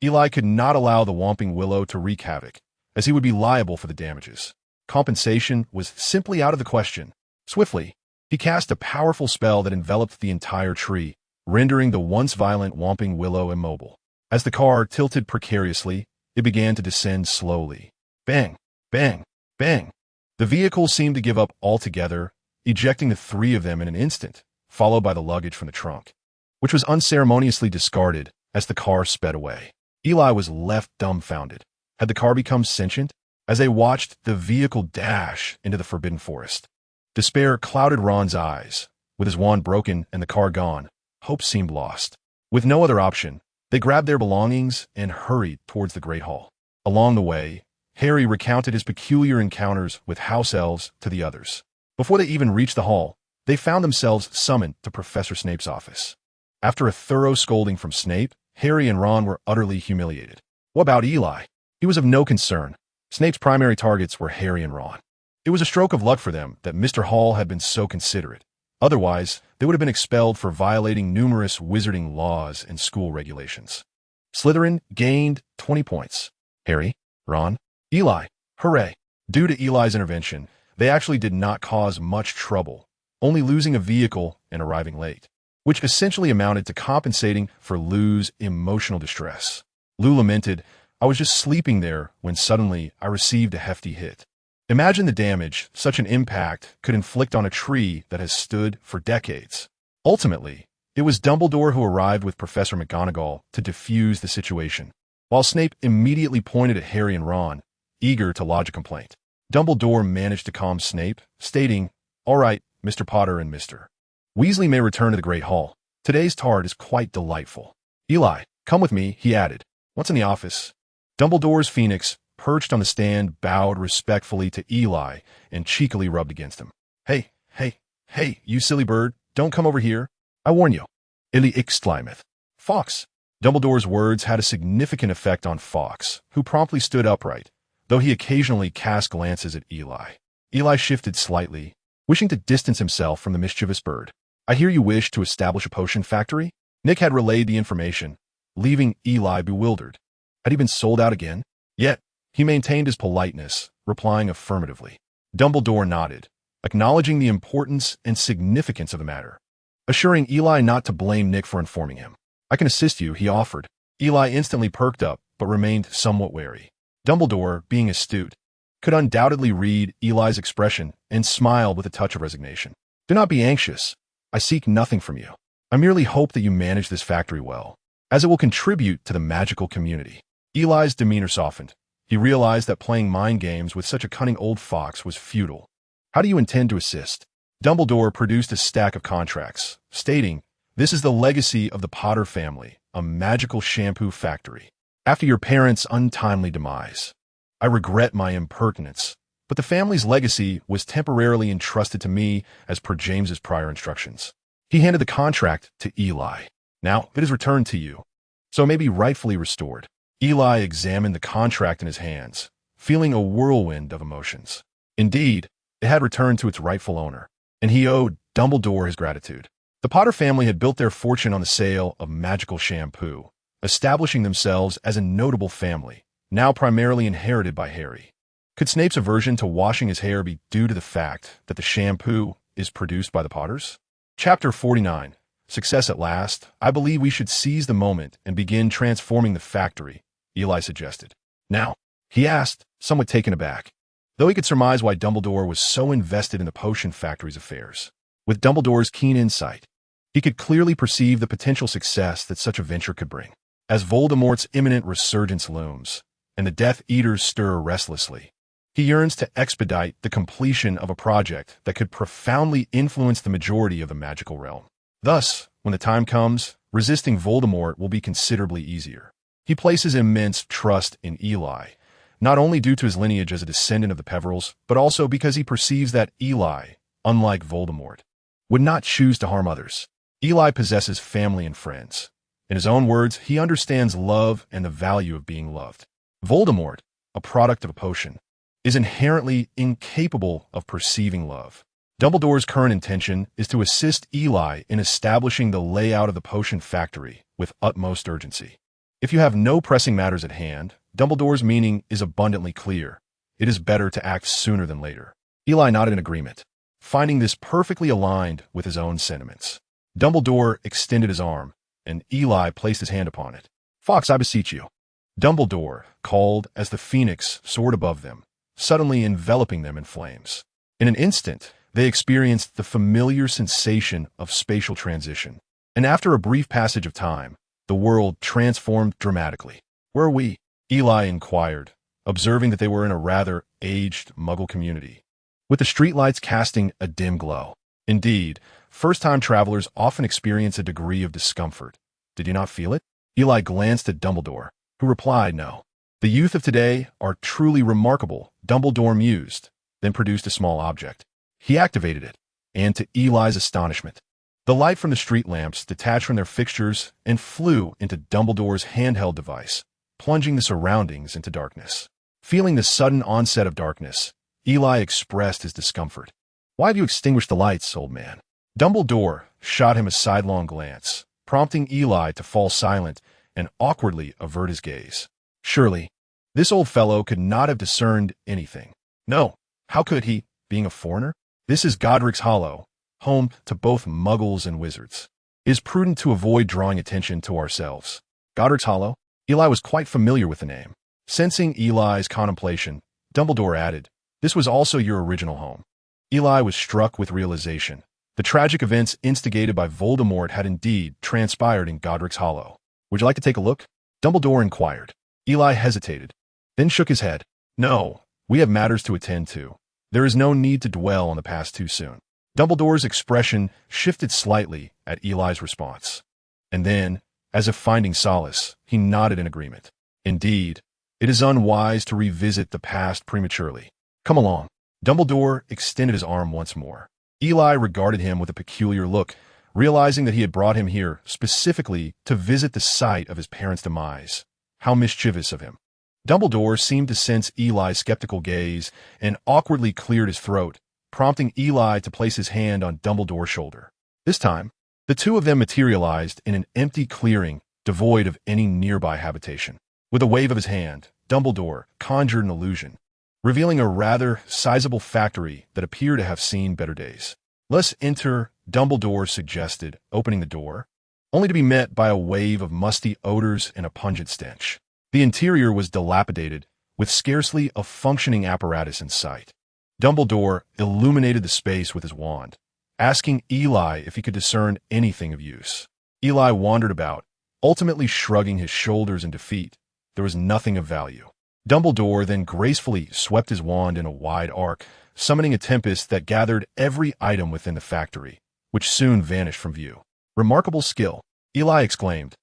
Eli could not allow the whomping willow to wreak havoc, as he would be liable for the damages. Compensation was simply out of the question. Swiftly, he cast a powerful spell that enveloped the entire tree, rendering the once violent whomping willow immobile. As the car tilted precariously, it began to descend slowly. Bang! Bang! Bang! The vehicle seemed to give up altogether, ejecting the three of them in an instant, followed by the luggage from the trunk, which was unceremoniously discarded as the car sped away. Eli was left dumbfounded. Had the car become sentient? As they watched the vehicle dash into the forbidden forest, despair clouded Ron's eyes. With his wand broken and the car gone, hope seemed lost. With no other option, they grabbed their belongings and hurried towards the Great Hall. Along the way, Harry recounted his peculiar encounters with house elves to the others. Before they even reached the hall, they found themselves summoned to Professor Snape's office. After a thorough scolding from Snape, Harry and Ron were utterly humiliated. What about Eli? He was of no concern. Snape's primary targets were Harry and Ron. It was a stroke of luck for them that Mr. Hall had been so considerate. Otherwise, they would have been expelled for violating numerous wizarding laws and school regulations. Slytherin gained 20 points. Harry, Ron, Eli, hooray. Due to Eli's intervention, they actually did not cause much trouble, only losing a vehicle and arriving late, which essentially amounted to compensating for Lou's emotional distress. Lou lamented, "I was just sleeping there when suddenly I received a hefty hit." Imagine the damage such an impact could inflict on a tree that has stood for decades. Ultimately, it was Dumbledore who arrived with Professor McGonagall to defuse the situation. While Snape immediately pointed at Harry and Ron, eager to lodge a complaint, Dumbledore managed to calm Snape, stating, "All right, Mr. Potter and Mr. Weasley may return to the Great Hall. Today's tard is quite delightful. Eli, come with me," he added. "Once in the office." Dumbledore's phoenix, perched on the stand, bowed respectfully to Eli and cheekily rubbed against him. Hey, you silly bird, don't come over here. I warn you." Ili exclaimed. Fawkes. Dumbledore's words had a significant effect on Fawkes, who promptly stood upright, though he occasionally cast glances at Eli. Eli shifted slightly, wishing to distance himself from the mischievous bird. "I hear you wish to establish a potion factory?" Nick had relayed the information, leaving Eli bewildered. Had he been sold out again? Yet, he maintained his politeness, replying affirmatively. Dumbledore nodded, acknowledging the importance and significance of the matter, assuring Eli not to blame Nick for informing him. "I can assist you," he offered. Eli instantly perked up, but remained somewhat wary. Dumbledore, being astute, could undoubtedly read Eli's expression and smiled with a touch of resignation. "Do not be anxious. I seek nothing from you. I merely hope that you manage this factory well, as it will contribute to the magical community." Eli's demeanor softened. He realized that playing mind games with such a cunning old fox was futile. "How do you intend to assist?" Dumbledore produced a stack of contracts, stating, "This is the legacy of the Potter family, a magical shampoo factory. After your parents' untimely demise, I regret my impertinence, but the family's legacy was temporarily entrusted to me as per James's prior instructions." He handed the contract to Eli. "Now, it is returned to you, so it may be rightfully restored." Eli examined the contract in his hands, feeling a whirlwind of emotions. Indeed, it had returned to its rightful owner, and he owed Dumbledore his gratitude. The Potter family had built their fortune on the sale of magical shampoo, establishing themselves as a notable family, now primarily inherited by Harry. Could Snape's aversion to washing his hair be due to the fact that the shampoo is produced by the Potters? Chapter 49. Success at last. I believe we should seize the moment and begin transforming the factory, Eli suggested. Now, he asked, somewhat taken aback, though he could surmise why Dumbledore was so invested in the potion factory's affairs. With Dumbledore's keen insight, he could clearly perceive the potential success that such a venture could bring. As Voldemort's imminent resurgence looms, and the Death Eaters stir restlessly, he yearns to expedite the completion of a project that could profoundly influence the majority of the magical realm. Thus, when the time comes, resisting Voldemort will be considerably easier. He places immense trust in Eli, not only due to his lineage as a descendant of the Peverils, but also because he perceives that Eli, unlike Voldemort, would not choose to harm others. Eli possesses family and friends. In his own words, he understands love and the value of being loved. Voldemort, a product of a potion, is inherently incapable of perceiving love. Dumbledore's current intention is to assist Eli in establishing the layout of the potion factory with utmost urgency. If you have no pressing matters at hand, Dumbledore's meaning is abundantly clear. It is better to act sooner than later. Eli nodded in agreement, finding this perfectly aligned with his own sentiments. Dumbledore extended his arm, and Eli placed his hand upon it. "Fawkes, I beseech you," Dumbledore called as the phoenix soared above them, suddenly enveloping them in flames. In an instant, they experienced the familiar sensation of spatial transition, and after a brief passage of time, the world transformed dramatically. "Where are we?" Eli inquired, observing that they were in a rather aged Muggle community, with the streetlights casting a dim glow. Indeed, first-time travelers often experience a degree of discomfort. Did you not feel it? Eli glanced at Dumbledore, who replied, "No. The youth of today are truly remarkable," Dumbledore mused, then produced a small object. He activated it, and to Eli's astonishment, the light from the street lamps detached from their fixtures and flew into Dumbledore's handheld device, plunging the surroundings into darkness. Feeling the sudden onset of darkness, Eli expressed his discomfort. "Why have you extinguished the lights, old man?" Dumbledore shot him a sidelong glance, prompting Eli to fall silent and awkwardly avert his gaze. Surely, this old fellow could not have discerned anything. No, how could he, being a foreigner? This is Godric's Hollow, home to both Muggles and wizards. It is prudent to avoid drawing attention to ourselves. Godric's Hollow? Eli was quite familiar with the name. Sensing Eli's contemplation, Dumbledore added, "This was also your original home." Eli was struck with realization. The tragic events instigated by Voldemort had indeed transpired in Godric's Hollow. "Would you like to take a look?" Dumbledore inquired. Eli hesitated, then shook his head. "No, we have matters to attend to. There is no need to dwell on the past too soon." Dumbledore's expression shifted slightly at Eli's response. And then, as if finding solace, he nodded in agreement. "Indeed, it is unwise to revisit the past prematurely. Come along." Dumbledore extended his arm once more. Eli regarded him with a peculiar look, realizing that he had brought him here specifically to visit the site of his parents' demise. How mischievous of him. Dumbledore seemed to sense Eli's skeptical gaze and awkwardly cleared his throat, prompting Eli to place his hand on Dumbledore's shoulder. This time, the two of them materialized in an empty clearing devoid of any nearby habitation. With a wave of his hand, Dumbledore conjured an illusion, revealing a rather sizable factory that appeared to have seen better days. "Let's enter," Dumbledore suggested, opening the door, only to be met by a wave of musty odors and a pungent stench. The interior was dilapidated, with scarcely a functioning apparatus in sight. Dumbledore illuminated the space with his wand, asking Eli if he could discern anything of use. Eli wandered about, ultimately shrugging his shoulders in defeat. There was nothing of value. Dumbledore then gracefully swept his wand in a wide arc, summoning a tempest that gathered every item within the factory, which soon vanished from view. "Remarkable skill," Eli exclaimed,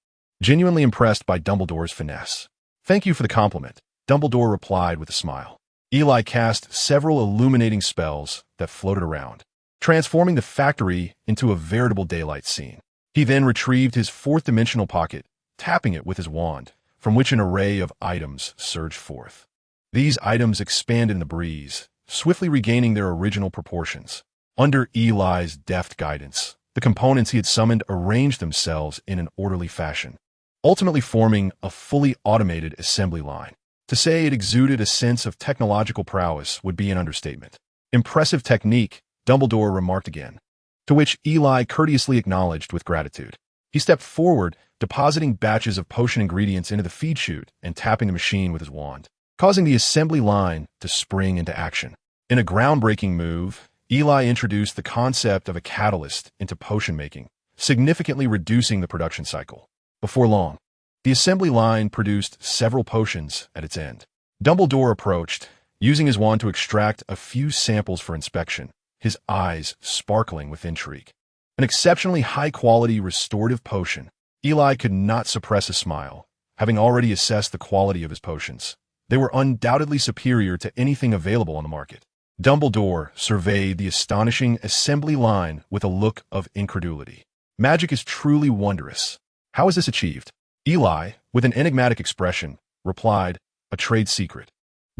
genuinely impressed by Dumbledore's finesse. "Thank you for the compliment," Dumbledore replied with a smile. Eli cast several illuminating spells that floated around, transforming the factory into a veritable daylight scene. He then retrieved his fourth-dimensional pocket, tapping it with his wand, from which an array of items surged forth. These items expanded in the breeze, swiftly regaining their original proportions. Under Eli's deft guidance, the components he had summoned arranged themselves in an orderly fashion, ultimately forming a fully automated assembly line. To say it exuded a sense of technological prowess would be an understatement. Impressive technique, Dumbledore remarked again, to which Eli courteously acknowledged with gratitude. He stepped forward, depositing batches of potion ingredients into the feed chute and tapping the machine with his wand, causing the assembly line to spring into action. In a groundbreaking move, Eli introduced the concept of a catalyst into potion making, significantly reducing the production cycle. Before long, the assembly line produced several potions at its end. Dumbledore approached, using his wand to extract a few samples for inspection, his eyes sparkling with intrigue. An exceptionally high-quality restorative potion. Eli could not suppress a smile, having already assessed the quality of his potions. They were undoubtedly superior to anything available on the market. Dumbledore surveyed the astonishing assembly line with a look of incredulity. Magic is truly wondrous. How is this achieved? Eli, with an enigmatic expression, replied, a trade secret.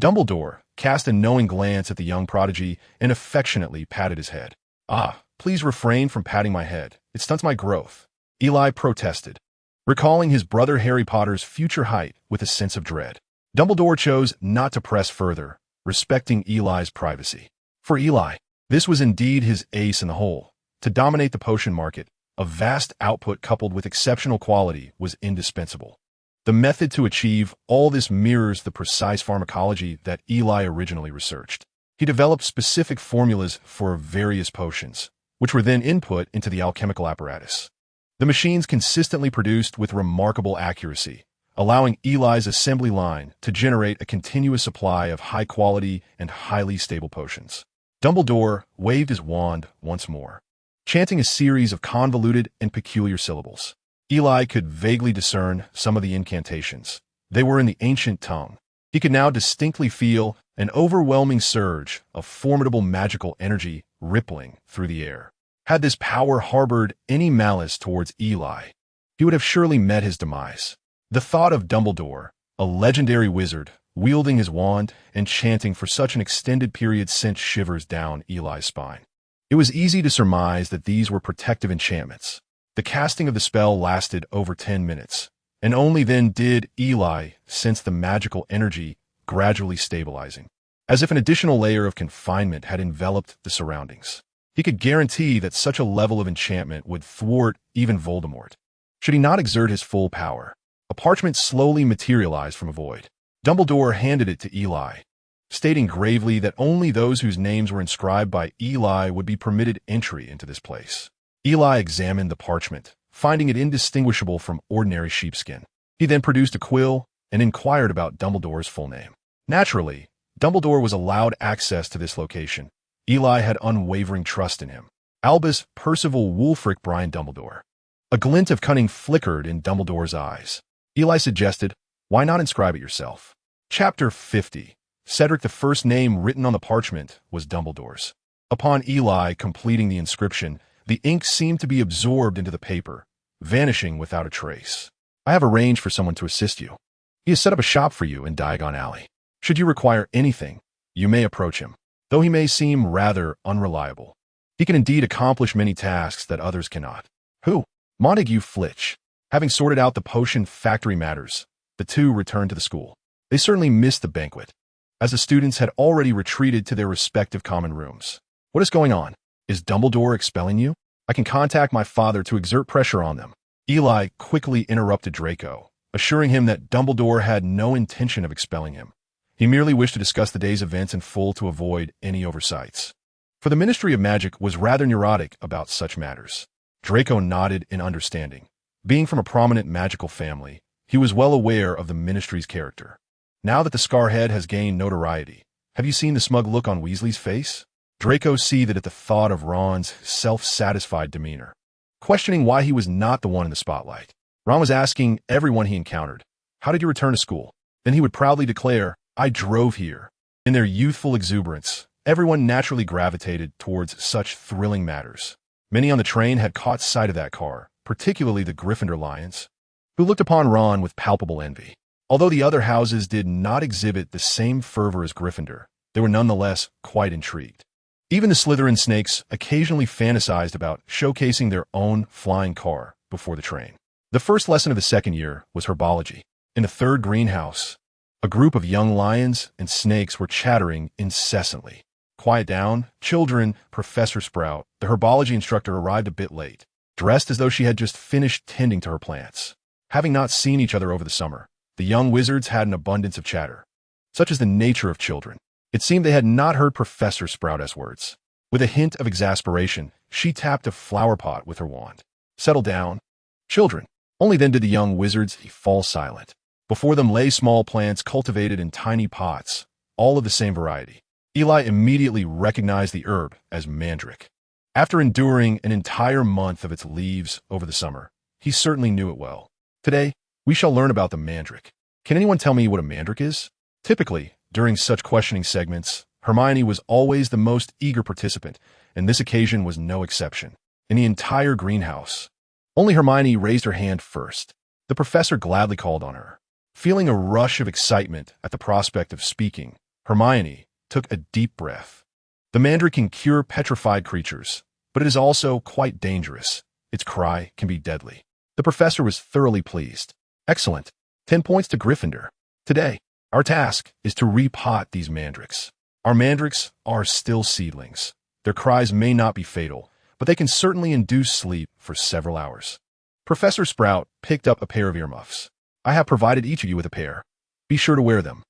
Dumbledore cast a knowing glance at the young prodigy and affectionately patted his head. Ah, please refrain from patting my head. It stunts my growth. Eli protested, recalling his brother Harry Potter's future height with a sense of dread. Dumbledore chose not to press further, respecting Eli's privacy. For Eli, this was indeed his ace in the hole. To dominate the potion market, a vast output coupled with exceptional quality was indispensable. The method to achieve all this mirrors the precise pharmacology that Eli originally researched. He developed specific formulas for various potions, which were then input into the alchemical apparatus. The machines consistently produced with remarkable accuracy, allowing Eli's assembly line to generate a continuous supply of high-quality and highly stable potions. Dumbledore waved his wand once more, chanting a series of convoluted and peculiar syllables. Eli could vaguely discern some of the incantations. They were in the ancient tongue. He could now distinctly feel an overwhelming surge of formidable magical energy rippling through the air. Had this power harbored any malice towards Eli, he would have surely met his demise. The thought of Dumbledore, a legendary wizard, wielding his wand and chanting for such an extended period sent shivers down Eli's spine. It was easy to surmise that these were protective enchantments. The casting of the spell lasted over 10 minutes, and only then did Eli sense the magical energy gradually stabilizing, as if an additional layer of confinement had enveloped the surroundings. He could guarantee that such a level of enchantment would thwart even Voldemort. Should he not exert his full power? A parchment slowly materialized from a void. Dumbledore handed it to Eli, stating gravely that only those whose names were inscribed by Eli would be permitted entry into this place. Eli examined the parchment, finding it indistinguishable from ordinary sheepskin. He then produced a quill and inquired about Dumbledore's full name. Naturally, Dumbledore was allowed access to this location. Eli had unwavering trust in him. Albus Percival Wulfric Brian Dumbledore. A glint of cunning flickered in Dumbledore's eyes. Eli suggested, why not inscribe it yourself? Chapter 50. Cedric, the first name written on the parchment, was Dumbledore's. Upon Eli completing the inscription, the ink seemed to be absorbed into the paper, vanishing without a trace. I have arranged for someone to assist you. He has set up a shop for you in Diagon Alley. Should you require anything, you may approach him, though he may seem rather unreliable. He can indeed accomplish many tasks that others cannot. Who? Montague Flitch. Having sorted out the potion factory matters, the two returned to the school. They certainly missed the banquet, as the students had already retreated to their respective common rooms. What is going on? Is Dumbledore expelling you? I can contact my father to exert pressure on them. Eli quickly interrupted Draco, assuring him that Dumbledore had no intention of expelling him. He merely wished to discuss the day's events in full to avoid any oversights. For the Ministry of Magic was rather neurotic about such matters. Draco nodded in understanding. Being from a prominent magical family, he was well aware of the Ministry's character. Now that the Scarhead has gained notoriety, have you seen the smug look on Weasley's face? Draco seethed at the thought of Ron's self-satisfied demeanor, questioning why he was not the one in the spotlight. Ron was asking everyone he encountered, how did you return to school? Then he would proudly declare, I drove here. In their youthful exuberance, everyone naturally gravitated towards such thrilling matters. Many on the train had caught sight of that car, particularly the Gryffindor Lions, who looked upon Ron with palpable envy. Although the other houses did not exhibit the same fervor as Gryffindor, they were nonetheless quite intrigued. Even the Slytherin snakes occasionally fantasized about showcasing their own flying car before the train. The first lesson of the second year was herbology. In the third greenhouse, A group of young lions and snakes were chattering incessantly. Quiet down, children. Professor Sprout, the herbology instructor, arrived a bit late, dressed as though she had just finished tending to her plants. Having not seen each other over the summer, the young wizards had an abundance of chatter. Such is the nature of children. It seemed they had not heard Professor Sprout's words. With a hint of exasperation, she tapped a flower pot with her wand. Settle down, children. Only then did the young wizards fall silent. Before them lay small plants cultivated in tiny pots, all of the same variety. Eli immediately recognized the herb as mandrake. After enduring an entire month of its leaves over the summer, he certainly knew it well. Today, we shall learn about the mandrake. Can anyone tell me what a mandrake is? Typically, during such questioning segments, Hermione was always the most eager participant, and this occasion was no exception. In the entire greenhouse, only Hermione raised her hand first. The professor gladly called on her. Feeling a rush of excitement at the prospect of speaking, Hermione took a deep breath. The mandrake can cure petrified creatures, but it is also quite dangerous. Its cry can be deadly. The professor was thoroughly pleased. Excellent. 10 points to Gryffindor. Today, our task is to repot these mandrakes. Our mandrakes are still seedlings. Their cries may not be fatal, but they can certainly induce sleep for several hours. Professor Sprout picked up a pair of earmuffs. I have provided each of you with a pair. Be sure to wear them.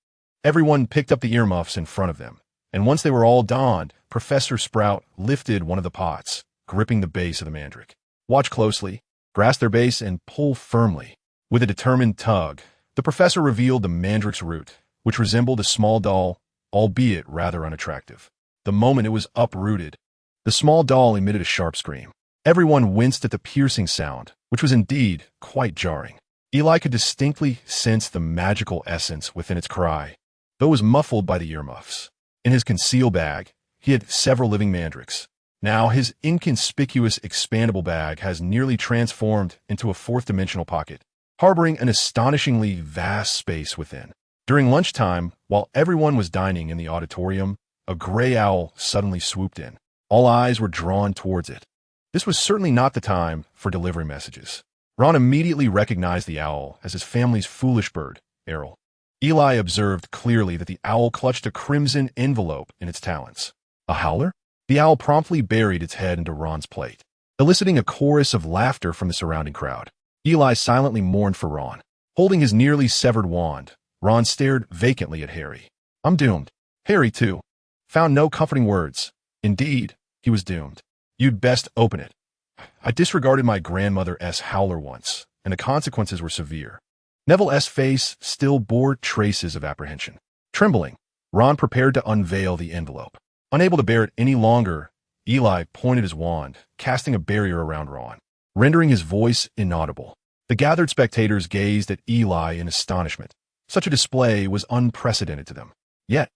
Everyone picked up the earmuffs in front of them, and once they were all donned, Professor Sprout lifted one of the pots, gripping the base of the mandrake. Watch closely, grasp their base, and pull firmly. With a determined tug, the professor revealed the mandrake's root, which resembled a small doll, albeit rather unattractive. The moment it was uprooted, the small doll emitted a sharp scream. Everyone winced at the piercing sound, which was indeed quite jarring. Eli could distinctly sense the magical essence within its cry, though it was muffled by the earmuffs. In his conceal bag, he had several living mandrakes. Now his inconspicuous expandable bag has nearly transformed into a fourth-dimensional pocket, harboring an astonishingly vast space within. During lunchtime, while everyone was dining in the auditorium, a gray owl suddenly swooped in. All eyes were drawn towards it. This was certainly not the time for delivering messages. Ron immediately recognized the owl as his family's foolish bird, Errol. Eli observed clearly that the owl clutched a crimson envelope in its talons. A howler? The owl promptly buried its head into Ron's plate, eliciting a chorus of laughter from the surrounding crowd. Eli silently mourned for Ron. Holding his nearly severed wand, Ron stared vacantly at Harry. I'm doomed. Harry, too, found no comforting words. Indeed, he was doomed. You'd best open it. I disregarded my grandmother's howler once, and the consequences were severe. Neville's face still bore traces of apprehension. Trembling, Ron prepared to unveil the envelope. Unable to bear it any longer, Eli pointed his wand, casting a barrier around Ron, rendering his voice inaudible. The gathered spectators gazed at Eli in astonishment. Such a display was unprecedented to them. Yet,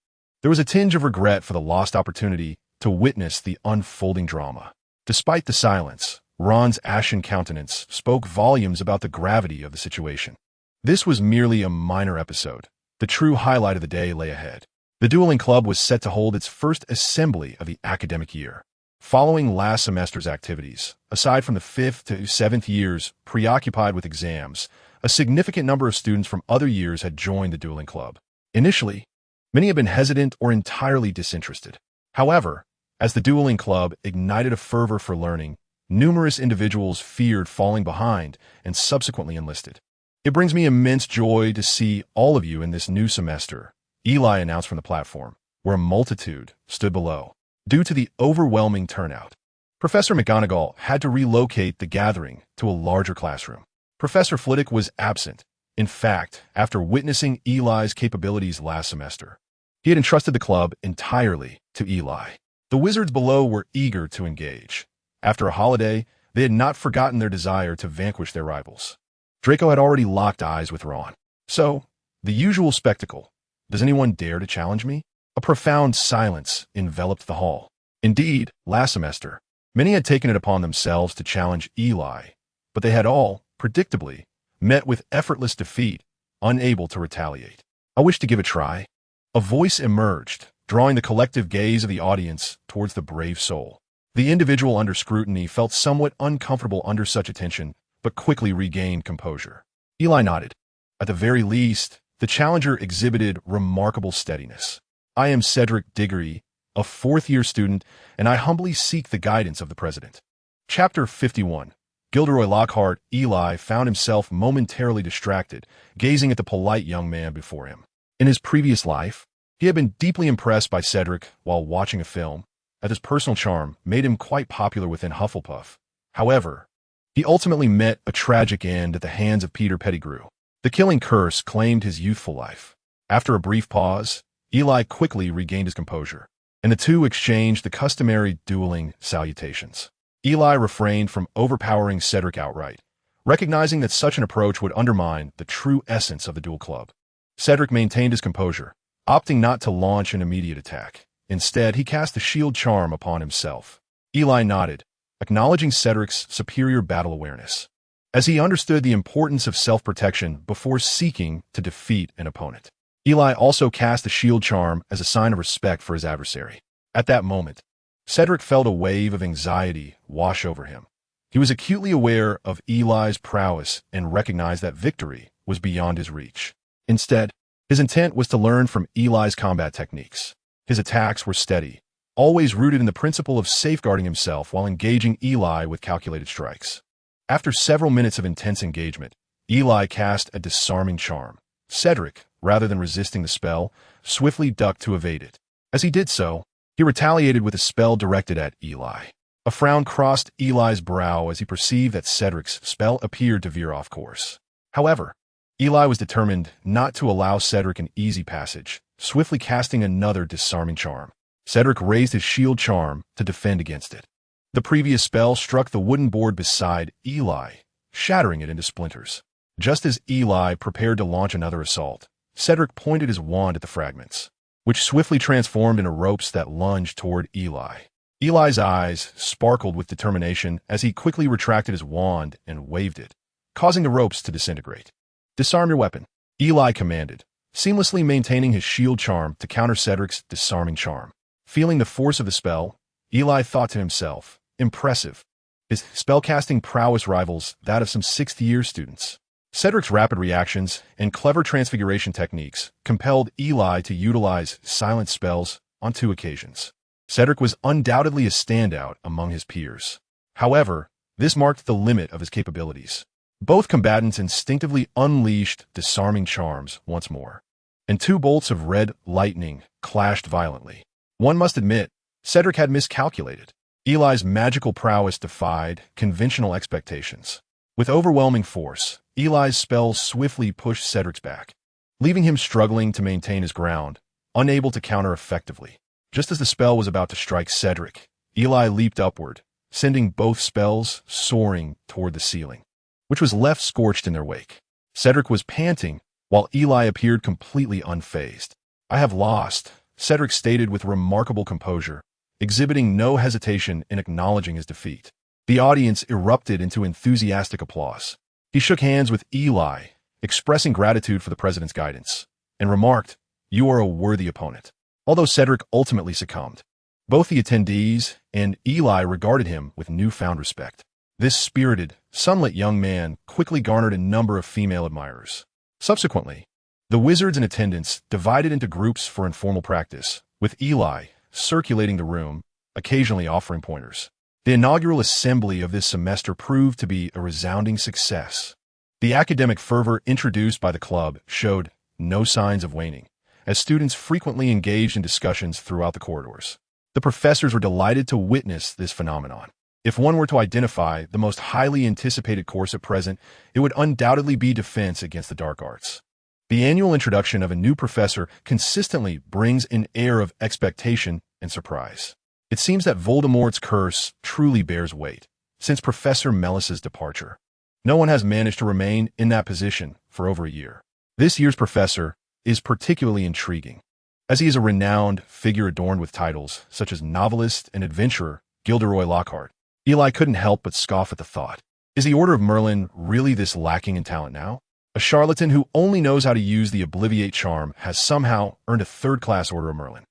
there was a tinge of regret for the lost opportunity to witness the unfolding drama. Despite the silence, Ron's ashen countenance spoke volumes about the gravity of the situation. This was merely a minor episode. The true highlight of the day lay ahead. The dueling club was set to hold its first assembly of the academic year. Following last semester's activities, aside from the 5th to 7th years preoccupied with exams, a significant number of students from other years had joined the dueling club. Initially, many had been hesitant or entirely disinterested. However, as the dueling club ignited a fervor for learning, numerous individuals feared falling behind and subsequently enlisted. It brings me immense joy to see all of you in this new semester, Eli announced from the platform, where a multitude stood below. Due to the overwhelming turnout, Professor McGonagall had to relocate the gathering to a larger classroom. Professor Flitwick was absent. In fact, after witnessing Eli's capabilities last semester, he had entrusted the club entirely to Eli. The wizards below were eager to engage. After a holiday, they had not forgotten their desire to vanquish their rivals. Draco had already locked eyes with Ron. So, the usual spectacle. Does anyone dare to challenge me? A profound silence enveloped the hall. Indeed, last semester, many had taken it upon themselves to challenge Eli, but they had all, predictably, met with effortless defeat, unable to retaliate. I wish to give a try. A voice emerged, drawing the collective gaze of the audience towards the brave soul. The individual under scrutiny felt somewhat uncomfortable under such attention, but quickly regained composure. Eli nodded. At the very least, the challenger exhibited remarkable steadiness. "I am Cedric Diggory, a fourth-year student, and I humbly seek the guidance of the president." Chapter 51. Gilderoy Lockhart. Eli found himself momentarily distracted, gazing at the polite young man before him. In his previous life, he had been deeply impressed by Cedric while watching a film, as his personal charm made him quite popular within Hufflepuff. However, he ultimately met a tragic end at the hands of Peter Pettigrew. The killing curse claimed his youthful life. After a brief pause, Eli quickly regained his composure, and the two exchanged the customary dueling salutations. Eli refrained from overpowering Cedric outright, recognizing that such an approach would undermine the true essence of the duel club. Cedric maintained his composure, opting not to launch an immediate attack. Instead, he cast a shield charm upon himself. Eli nodded, acknowledging Cedric's superior battle awareness, as he understood the importance of self-protection before seeking to defeat an opponent. Eli also cast a shield charm as a sign of respect for his adversary. At that moment, Cedric felt a wave of anxiety wash over him. He was acutely aware of Eli's prowess and recognized that victory was beyond his reach. Instead, his intent was to learn from Eli's combat techniques. His attacks were steady, always rooted in the principle of safeguarding himself while engaging Eli with calculated strikes. After several minutes of intense engagement, Eli cast a disarming charm. Cedric, rather than resisting the spell, swiftly ducked to evade it. As he did so, he retaliated with a spell directed at Eli. A frown crossed Eli's brow as he perceived that Cedric's spell appeared to veer off course. However, Eli was determined not to allow Cedric an easy passage, swiftly casting another disarming charm. Cedric raised his shield charm to defend against it. The previous spell struck the wooden board beside Eli, shattering it into splinters. Just as Eli prepared to launch another assault, Cedric pointed his wand at the fragments, which swiftly transformed into ropes that lunged toward Eli. Eli's eyes sparkled with determination as he quickly retracted his wand and waved it, causing the ropes to disintegrate. "Disarm your weapon," Eli commanded, seamlessly maintaining his shield charm to counter Cedric's disarming charm. Feeling the force of the spell, Eli thought to himself, "Impressive. His spellcasting prowess rivals that of some sixth-year students." Cedric's rapid reactions and clever transfiguration techniques compelled Eli to utilize silent spells on 2 occasions. Cedric was undoubtedly a standout among his peers. However, this marked the limit of his capabilities. Both combatants instinctively unleashed disarming charms once more, and 2 bolts of red lightning clashed violently. One must admit, Cedric had miscalculated. Eli's magical prowess defied conventional expectations. With overwhelming force, Eli's spells swiftly pushed Cedric's back, leaving him struggling to maintain his ground, unable to counter effectively. Just as the spell was about to strike Cedric, Eli leaped upward, sending both spells soaring toward the ceiling, which was left scorched in their wake. Cedric was panting, while Eli appeared completely unfazed. "I have lost," Cedric stated with remarkable composure, exhibiting no hesitation in acknowledging his defeat. The audience erupted into enthusiastic applause. He shook hands with Eli, expressing gratitude for the president's guidance, and remarked, "You are a worthy opponent." Although Cedric ultimately succumbed, both the attendees and Eli regarded him with newfound respect. This spirited, sunlit young man quickly garnered a number of female admirers. Subsequently, the wizards in attendance divided into groups for informal practice, with Eli circulating the room, occasionally offering pointers. The inaugural assembly of this semester proved to be a resounding success. The academic fervor introduced by the club showed no signs of waning, as students frequently engaged in discussions throughout the corridors. The professors were delighted to witness this phenomenon. If one were to identify the most highly anticipated course at present, it would undoubtedly be Defense Against the Dark Arts. The annual introduction of a new professor consistently brings an air of expectation and surprise. It seems that Voldemort's curse truly bears weight, since Professor Melis's departure. No one has managed to remain in that position for over a year. This year's professor is particularly intriguing, as he is a renowned figure adorned with titles such as novelist and adventurer Gilderoy Lockhart. Eli couldn't help but scoff at the thought. Is the Order of Merlin really this lacking in talent now? A charlatan who only knows how to use the Obliviate charm has somehow earned a third-class Order of Merlin.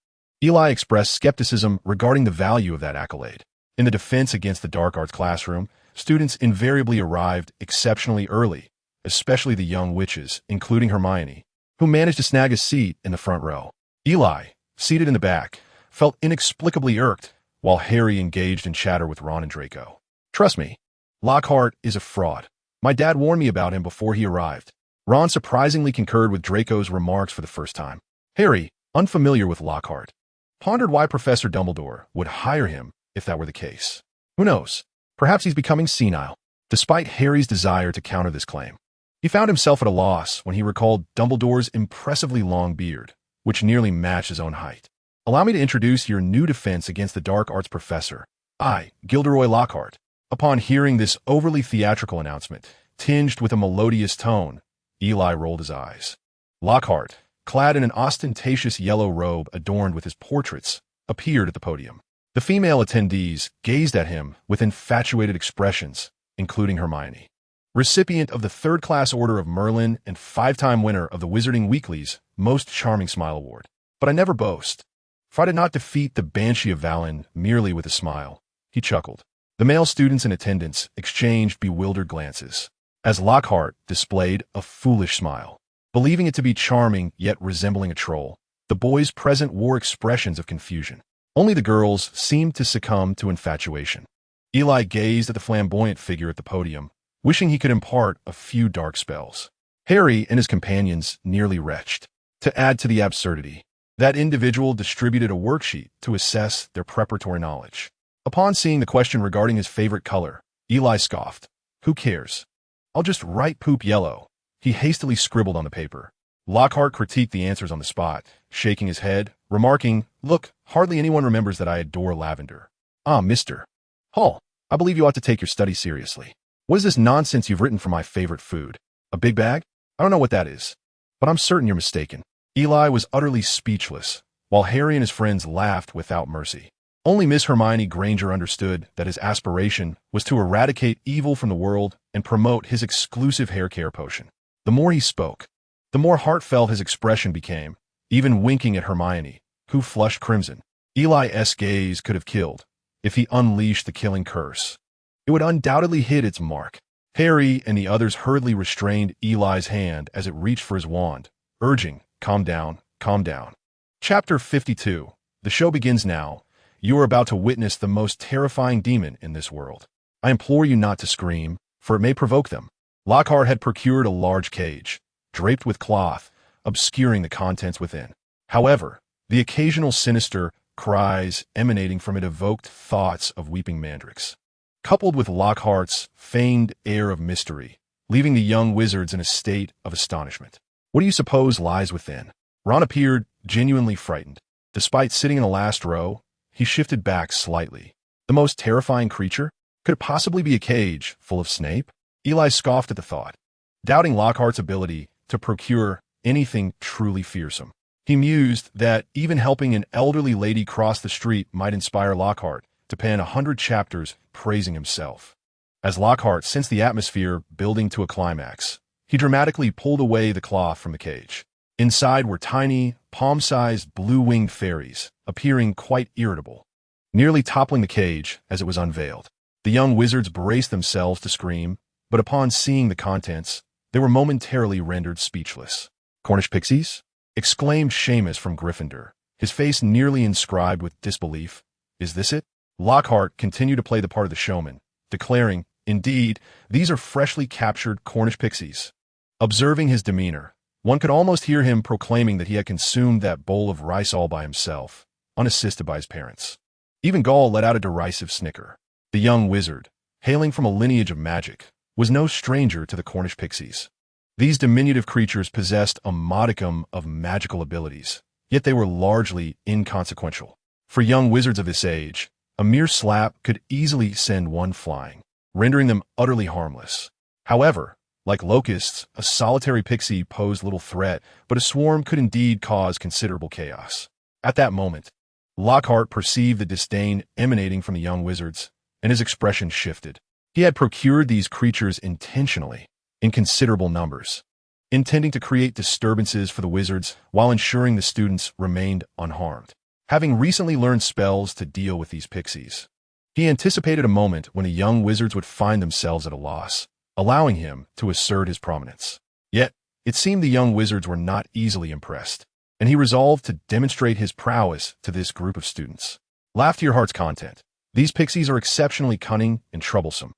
Eli expressed skepticism regarding the value of that accolade. In the Defense Against the Dark Arts classroom, students invariably arrived exceptionally early, especially the young witches, including Hermione, who managed to snag a seat in the front row. Eli, seated in the back, felt inexplicably irked, while Harry engaged in chatter with Ron and Draco. Trust me, Lockhart is a fraud. My dad warned me about him before he arrived. Ron surprisingly concurred with Draco's remarks for the first time. Harry, unfamiliar with Lockhart, pondered why Professor Dumbledore would hire him if that were the case. Who knows? Perhaps he's becoming senile. Despite Harry's desire to counter this claim, he found himself at a loss when he recalled Dumbledore's impressively long beard, which nearly matched his own height. Allow me to introduce your new defense against the dark arts professor, I, Gilderoy Lockhart. Upon hearing this overly theatrical announcement, tinged with a melodious tone, Eli rolled his eyes. Lockhart, clad in an ostentatious yellow robe adorned with his portraits, appeared at the podium. The female attendees gazed at him with infatuated expressions, including Hermione, recipient of the third-class Order of Merlin and five-time winner of the Wizarding Weekly's Most Charming Smile Award. But I never boast, for I did not defeat the Banshee of Valen merely with a smile. He chuckled. The male students in attendance exchanged bewildered glances, as Lockhart displayed a foolish smile. Believing it to be charming yet resembling a troll, the boys present wore expressions of confusion. Only the girls seemed to succumb to infatuation. Eli gazed at the flamboyant figure at the podium, wishing he could impart a few dark spells. Harry and his companions nearly retched. To add to the absurdity, that individual distributed a worksheet to assess their preparatory knowledge. Upon seeing the question regarding his favorite color, Eli scoffed. Who cares? I'll just write poop yellow. He hastily scribbled on the paper. Lockhart critiqued the answers on the spot, shaking his head, remarking, Look, hardly anyone remembers that I adore lavender. Ah, Mr. Hall, I believe you ought to take your study seriously. What is this nonsense you've written for my favorite food? A big bag? I don't know what that is, but I'm certain you're mistaken. Eli was utterly speechless, while Harry and his friends laughed without mercy. Only Miss Hermione Granger understood that his aspiration was to eradicate evil from the world and promote his exclusive hair care potion. The more he spoke, the more heartfelt his expression became, even winking at Hermione, who flushed crimson. Eli's gaze could have killed if he unleashed the killing curse. It would undoubtedly hit its mark. Harry and the others hurriedly restrained Eli's hand as it reached for his wand, urging, Calm down, calm down. Chapter 52. The show begins now. You are about to witness the most terrifying demon in this world. I implore you not to scream, for it may provoke them. Lockhart had procured a large cage, draped with cloth, obscuring the contents within. However, the occasional sinister cries emanating from it evoked thoughts of weeping mandrakes, coupled with Lockhart's feigned air of mystery, leaving the young wizards in a state of astonishment. What do you suppose lies within? Ron appeared genuinely frightened. Despite sitting in the last row, he shifted back slightly. The most terrifying creature? Could it possibly be a cage full of Snape? Eli scoffed at the thought, doubting Lockhart's ability to procure anything truly fearsome. He mused that even helping an elderly lady cross the street might inspire Lockhart to pen 100 chapters praising himself. As Lockhart sensed the atmosphere building to a climax, he dramatically pulled away the cloth from the cage. Inside were tiny, palm-sized blue-winged fairies, appearing quite irritable, nearly toppling the cage as it was unveiled. The young wizards braced themselves to scream, but upon seeing the contents, they were momentarily rendered speechless. Cornish pixies? Exclaimed Seamus from Gryffindor, his face nearly inscribed with disbelief. Is this it? Lockhart continued to play the part of the showman, declaring, Indeed, these are freshly captured Cornish pixies. Observing his demeanor, one could almost hear him proclaiming that he had consumed that bowl of rice all by himself, unassisted by his parents. Even Gaul let out a derisive snicker. The young wizard, hailing from a lineage of magic, was no stranger to the Cornish pixies. These diminutive creatures possessed a modicum of magical abilities, yet they were largely inconsequential. For young wizards of this age, a mere slap could easily send one flying, rendering them utterly harmless. However, like locusts, a solitary pixie posed little threat, but a swarm could indeed cause considerable chaos. At that moment, Lockhart perceived the disdain emanating from the young wizards, and his expression shifted. He had procured these creatures intentionally, in considerable numbers, intending to create disturbances for the wizards while ensuring the students remained unharmed. Having recently learned spells to deal with these pixies, he anticipated a moment when the young wizards would find themselves at a loss, allowing him to assert his prominence. Yet, It seemed the young wizards were not easily impressed, and he resolved to demonstrate his prowess to this group of students. Laugh to your heart's content. These pixies are exceptionally cunning and troublesome.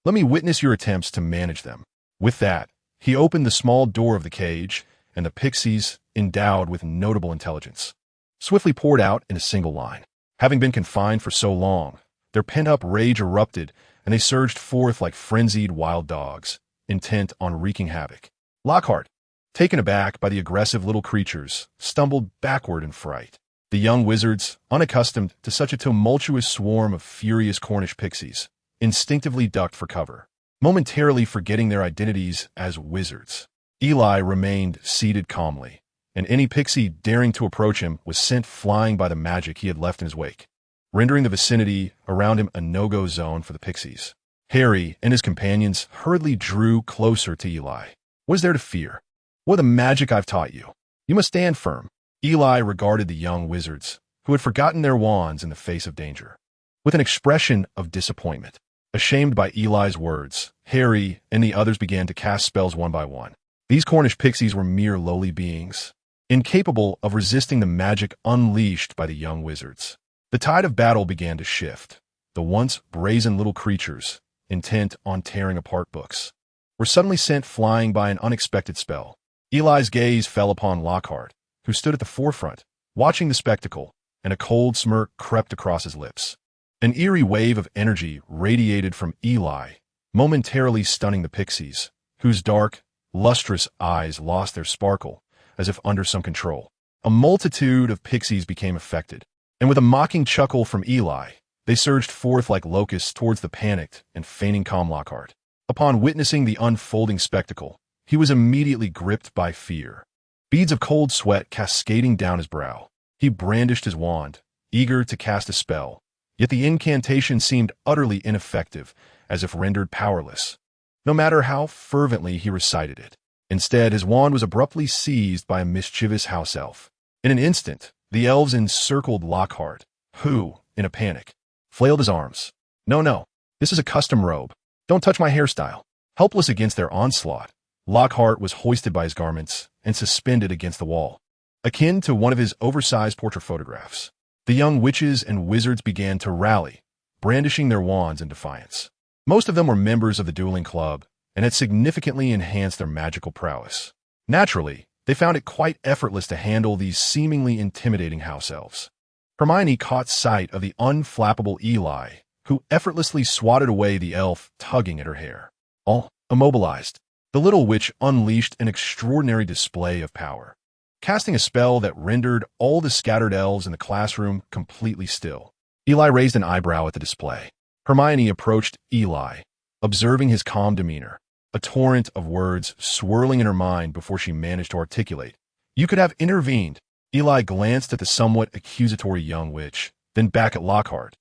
Let me witness your attempts to manage them. With that, he opened the small door of the cage, and the pixies, endowed with notable intelligence, swiftly poured out in a single line. Having been confined for so long, their pent-up rage erupted, and they surged forth like frenzied wild dogs, intent on wreaking havoc. Lockhart, taken aback by the aggressive little creatures, stumbled backward in fright. The young wizards, unaccustomed to such a tumultuous swarm of furious Cornish pixies, instinctively ducked for cover, momentarily forgetting their identities as wizards. Eli remained seated calmly, and any pixie daring to approach him was sent flying by the magic he had left in his wake, rendering the vicinity around him a no-go zone for the pixies. Harry and his companions hurriedly drew closer to Eli. What is there to fear? What the magic I've taught you? You must stand firm. Eli regarded the young wizards, who had forgotten their wands in the face of danger, with an expression of disappointment. Ashamed by Eli's words, Harry and the others began to cast spells one by one. These Cornish pixies were mere lowly beings, incapable of resisting the magic unleashed by the young wizards. The tide of battle began to shift. The once brazen little creatures, intent on tearing apart books, were suddenly sent flying by an unexpected spell. Eli's gaze fell upon Lockhart, who stood at the forefront, watching the spectacle, and a cold smirk crept across his lips. An eerie wave of energy radiated from Eli, momentarily stunning the pixies, whose dark, lustrous eyes lost their sparkle, as if under some control. A multitude of pixies became affected, and with a mocking chuckle from Eli, they surged forth like locusts towards the panicked and feigning calm Lockhart. Upon witnessing the unfolding spectacle, he was immediately gripped by fear, beads of cold sweat cascading down his brow. He brandished his wand, eager to cast a spell, yet the incantation seemed utterly ineffective, as if rendered powerless, no matter how fervently he recited it. Instead, his wand was abruptly seized by a mischievous house elf. In an instant, the elves encircled Lockhart, who, in a panic, flailed his arms. No, this is a custom robe. Don't touch my hairstyle. Helpless against their onslaught, Lockhart was hoisted by his garments and suspended against the wall, akin to one of his oversized portrait photographs. The young witches and wizards began to rally, brandishing their wands in defiance. Most of them were members of the dueling club and had significantly enhanced their magical prowess. Naturally, they found it quite effortless to handle these seemingly intimidating house elves. Hermione caught sight of the unflappable Eli, who effortlessly swatted away the elf tugging at her hair. All immobilized, the little witch unleashed an extraordinary display of power, casting a spell that rendered all the scattered elves in the classroom completely still. Eli raised an eyebrow at the display. Hermione approached Eli, observing his calm demeanor, a torrent of words swirling in her mind before she managed to articulate. You could have intervened. Eli glanced at the somewhat accusatory young witch, then back at Lockhart,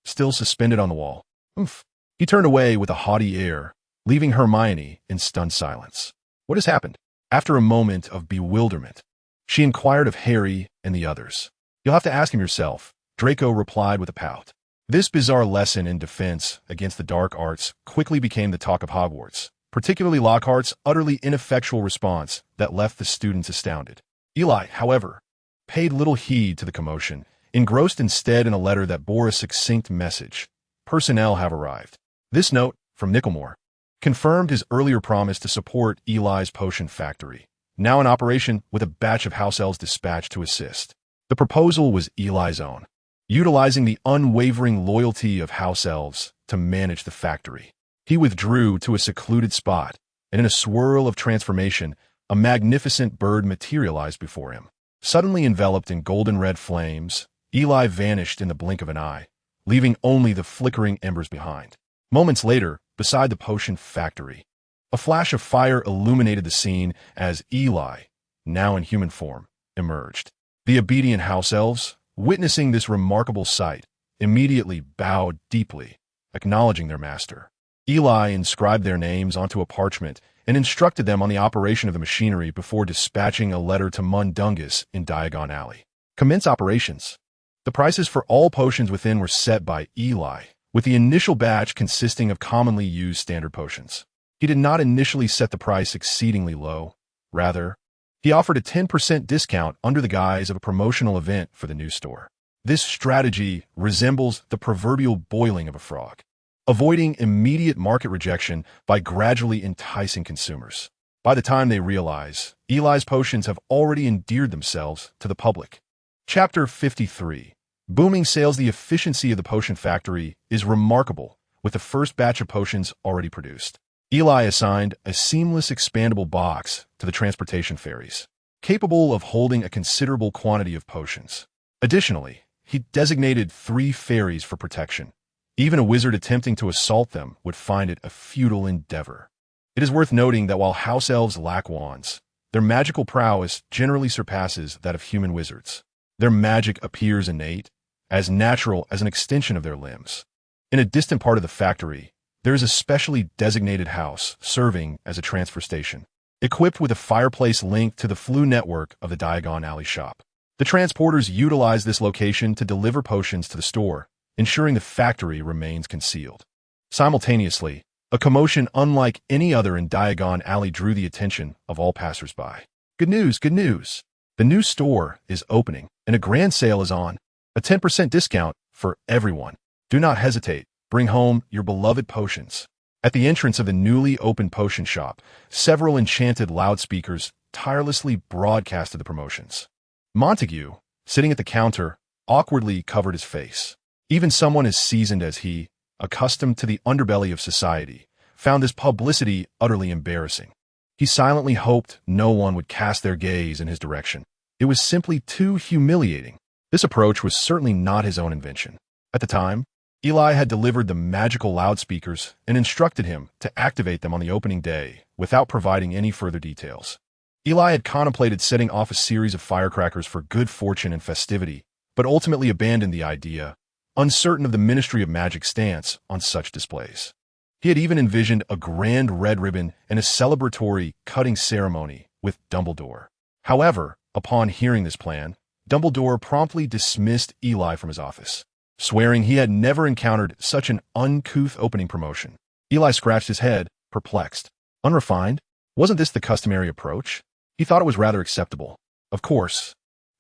still suspended on the wall. Oomph. He turned away with a haughty air, leaving Hermione in stunned silence. What has happened? After a moment of bewilderment, she inquired of Harry and the others. You'll have to ask him yourself, Draco replied with a pout. This bizarre lesson in defense against the dark arts quickly became the talk of Hogwarts, particularly Lockhart's utterly ineffectual response that left the students astounded. Eli, however, paid little heed to the commotion, engrossed instead in a letter that bore a succinct message. Personnel have arrived. This note, from Nicklemore, confirmed his earlier promise to support Eli's potion factory, now in operation with a batch of house elves dispatched to assist. The proposal was Eli's own, utilizing the unwavering loyalty of house elves to manage the factory. He withdrew to a secluded spot, and in a swirl of transformation, a magnificent bird materialized before him. Suddenly enveloped in golden-red flames, Eli vanished in the blink of an eye, leaving only the flickering embers behind. Moments later, beside the potion factory, a flash of fire illuminated the scene as Eli, now in human form, emerged. The obedient house elves, witnessing this remarkable sight, immediately bowed deeply, acknowledging their master. Eli inscribed their names onto a parchment and instructed them on the operation of the machinery before dispatching a letter to Mundungus in Diagon Alley. Commence operations. The prices for all potions within were set by Eli, with the initial batch consisting of commonly used standard potions. He did not initially set the price exceedingly low, Rather, he offered a 10% discount under the guise of a promotional event for the new store. This strategy resembles the proverbial boiling of a frog, avoiding immediate market rejection by gradually enticing consumers. By the time they realize, Eli's potions have already endeared themselves to the public. Chapter 53. Booming sales. The efficiency of the potion factory is remarkable, with the first batch of potions already produced. Eli assigned a seamless expandable box to the transportation ferries, capable of holding a considerable quantity of potions. Additionally, he designated 3 ferries for protection. Even a wizard attempting to assault them would find it a futile endeavor. It is worth noting that while house elves lack wands, their magical prowess generally surpasses that of human wizards. Their magic appears innate, as natural as an extension of their limbs. In a distant part of the factory, there is a specially designated house serving as a transfer station, equipped with a fireplace linked to the flue network of the Diagon Alley shop. The transporters utilize this location to deliver potions to the store, ensuring the factory remains concealed. Simultaneously, a commotion unlike any other in Diagon Alley drew the attention of all passersby. Good news, good news! The new store is opening, and a grand sale is on. A 10% discount for everyone. Do not hesitate. Bring home your beloved potions. At the entrance of the newly opened potion shop, several enchanted loudspeakers tirelessly broadcasted the promotions. Montague, sitting at the counter, awkwardly covered his face. Even someone as seasoned as he, accustomed to the underbelly of society, found this publicity utterly embarrassing. He silently hoped no one would cast their gaze in his direction. It was simply too humiliating. This approach was certainly not his own invention. At the time, Eli had delivered the magical loudspeakers and instructed him to activate them on the opening day without providing any further details. Eli had contemplated setting off a series of firecrackers for good fortune and festivity, but ultimately abandoned the idea, uncertain of the Ministry of Magic's stance on such displays. He had even envisioned a grand red ribbon and a celebratory cutting ceremony with Dumbledore. However, upon hearing this plan, Dumbledore promptly dismissed Eli from his office, swearing he had never encountered such an uncouth opening promotion. Eli scratched his head, perplexed. Unrefined? Wasn't this the customary approach? He thought it was rather acceptable. Of course,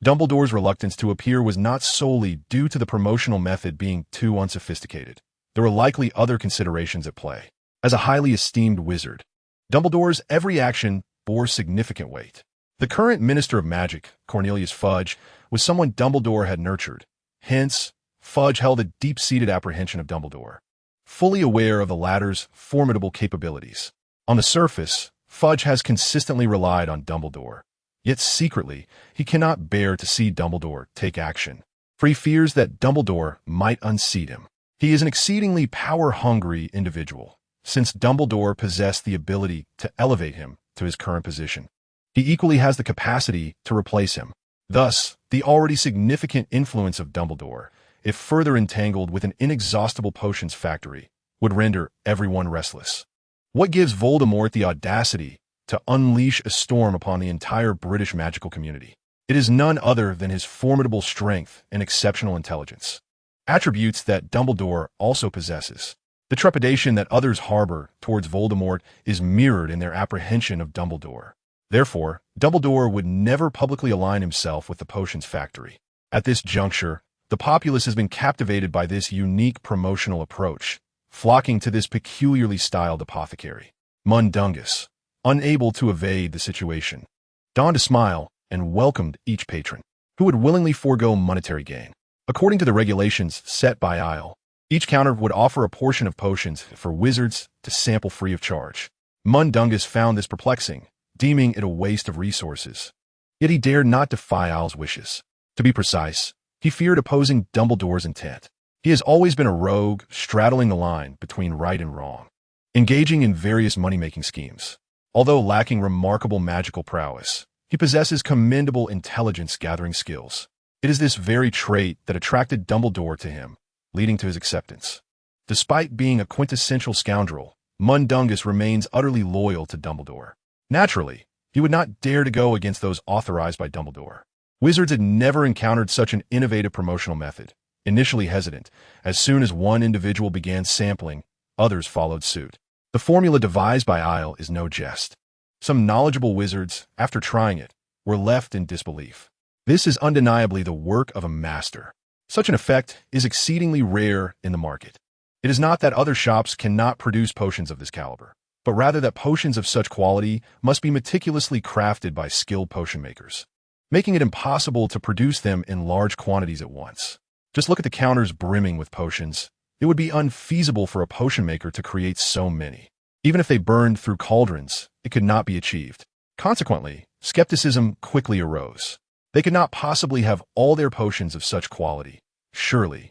Dumbledore's reluctance to appear was not solely due to the promotional method being too unsophisticated. There were likely other considerations at play. As a highly esteemed wizard, Dumbledore's every action bore significant weight. The current Minister of Magic, Cornelius Fudge, was someone Dumbledore had nurtured. Hence, Fudge held a deep-seated apprehension of Dumbledore, fully aware of the latter's formidable capabilities. On the surface, Fudge has consistently relied on Dumbledore, yet secretly, he cannot bear to see Dumbledore take action, for he fears that Dumbledore might unseat him. He is an exceedingly power-hungry individual, since Dumbledore possessed the ability to elevate him to his current position. He equally has the capacity to replace him. Thus, the already significant influence of Dumbledore, if further entangled with an inexhaustible potions factory, would render everyone restless. What gives Voldemort the audacity to unleash a storm upon the entire British magical community? It is none other than his formidable strength and exceptional intelligence, attributes that Dumbledore also possesses. The trepidation that others harbor towards Voldemort is mirrored in their apprehension of Dumbledore. Therefore, Dumbledore would never publicly align himself with the potions factory. At this juncture, the populace has been captivated by this unique promotional approach, flocking to this peculiarly styled apothecary. Mundungus, unable to evade the situation, donned a smile and welcomed each patron, who would willingly forego monetary gain. According to the regulations set by Isle, each counter would offer a portion of potions for wizards to sample free of charge. Mundungus found this perplexing, deeming it a waste of resources. Yet he dared not defy Isle's wishes. To be precise, he feared opposing Dumbledore's intent. He has always been a rogue, straddling the line between right and wrong, engaging in various money-making schemes. Although lacking remarkable magical prowess, he possesses commendable intelligence-gathering skills. It is this very trait that attracted Dumbledore to him, leading to his acceptance. Despite being a quintessential scoundrel, Mundungus remains utterly loyal to Dumbledore. Naturally, he would not dare to go against those authorized by Dumbledore. Wizards had never encountered such an innovative promotional method. Initially hesitant, as soon as one individual began sampling, others followed suit. The formula devised by Isle is no jest. Some knowledgeable wizards, after trying it, were left in disbelief. This is undeniably the work of a master. Such an effect is exceedingly rare in the market. It is not that other shops cannot produce potions of this caliber, but rather that potions of such quality must be meticulously crafted by skilled potion makers, making it impossible to produce them in large quantities at once. Just look at the counters brimming with potions. It would be unfeasible for a potion maker to create so many. Even if they burned through cauldrons, it could not be achieved. Consequently, skepticism quickly arose. They could not possibly have all their potions of such quality. Surely,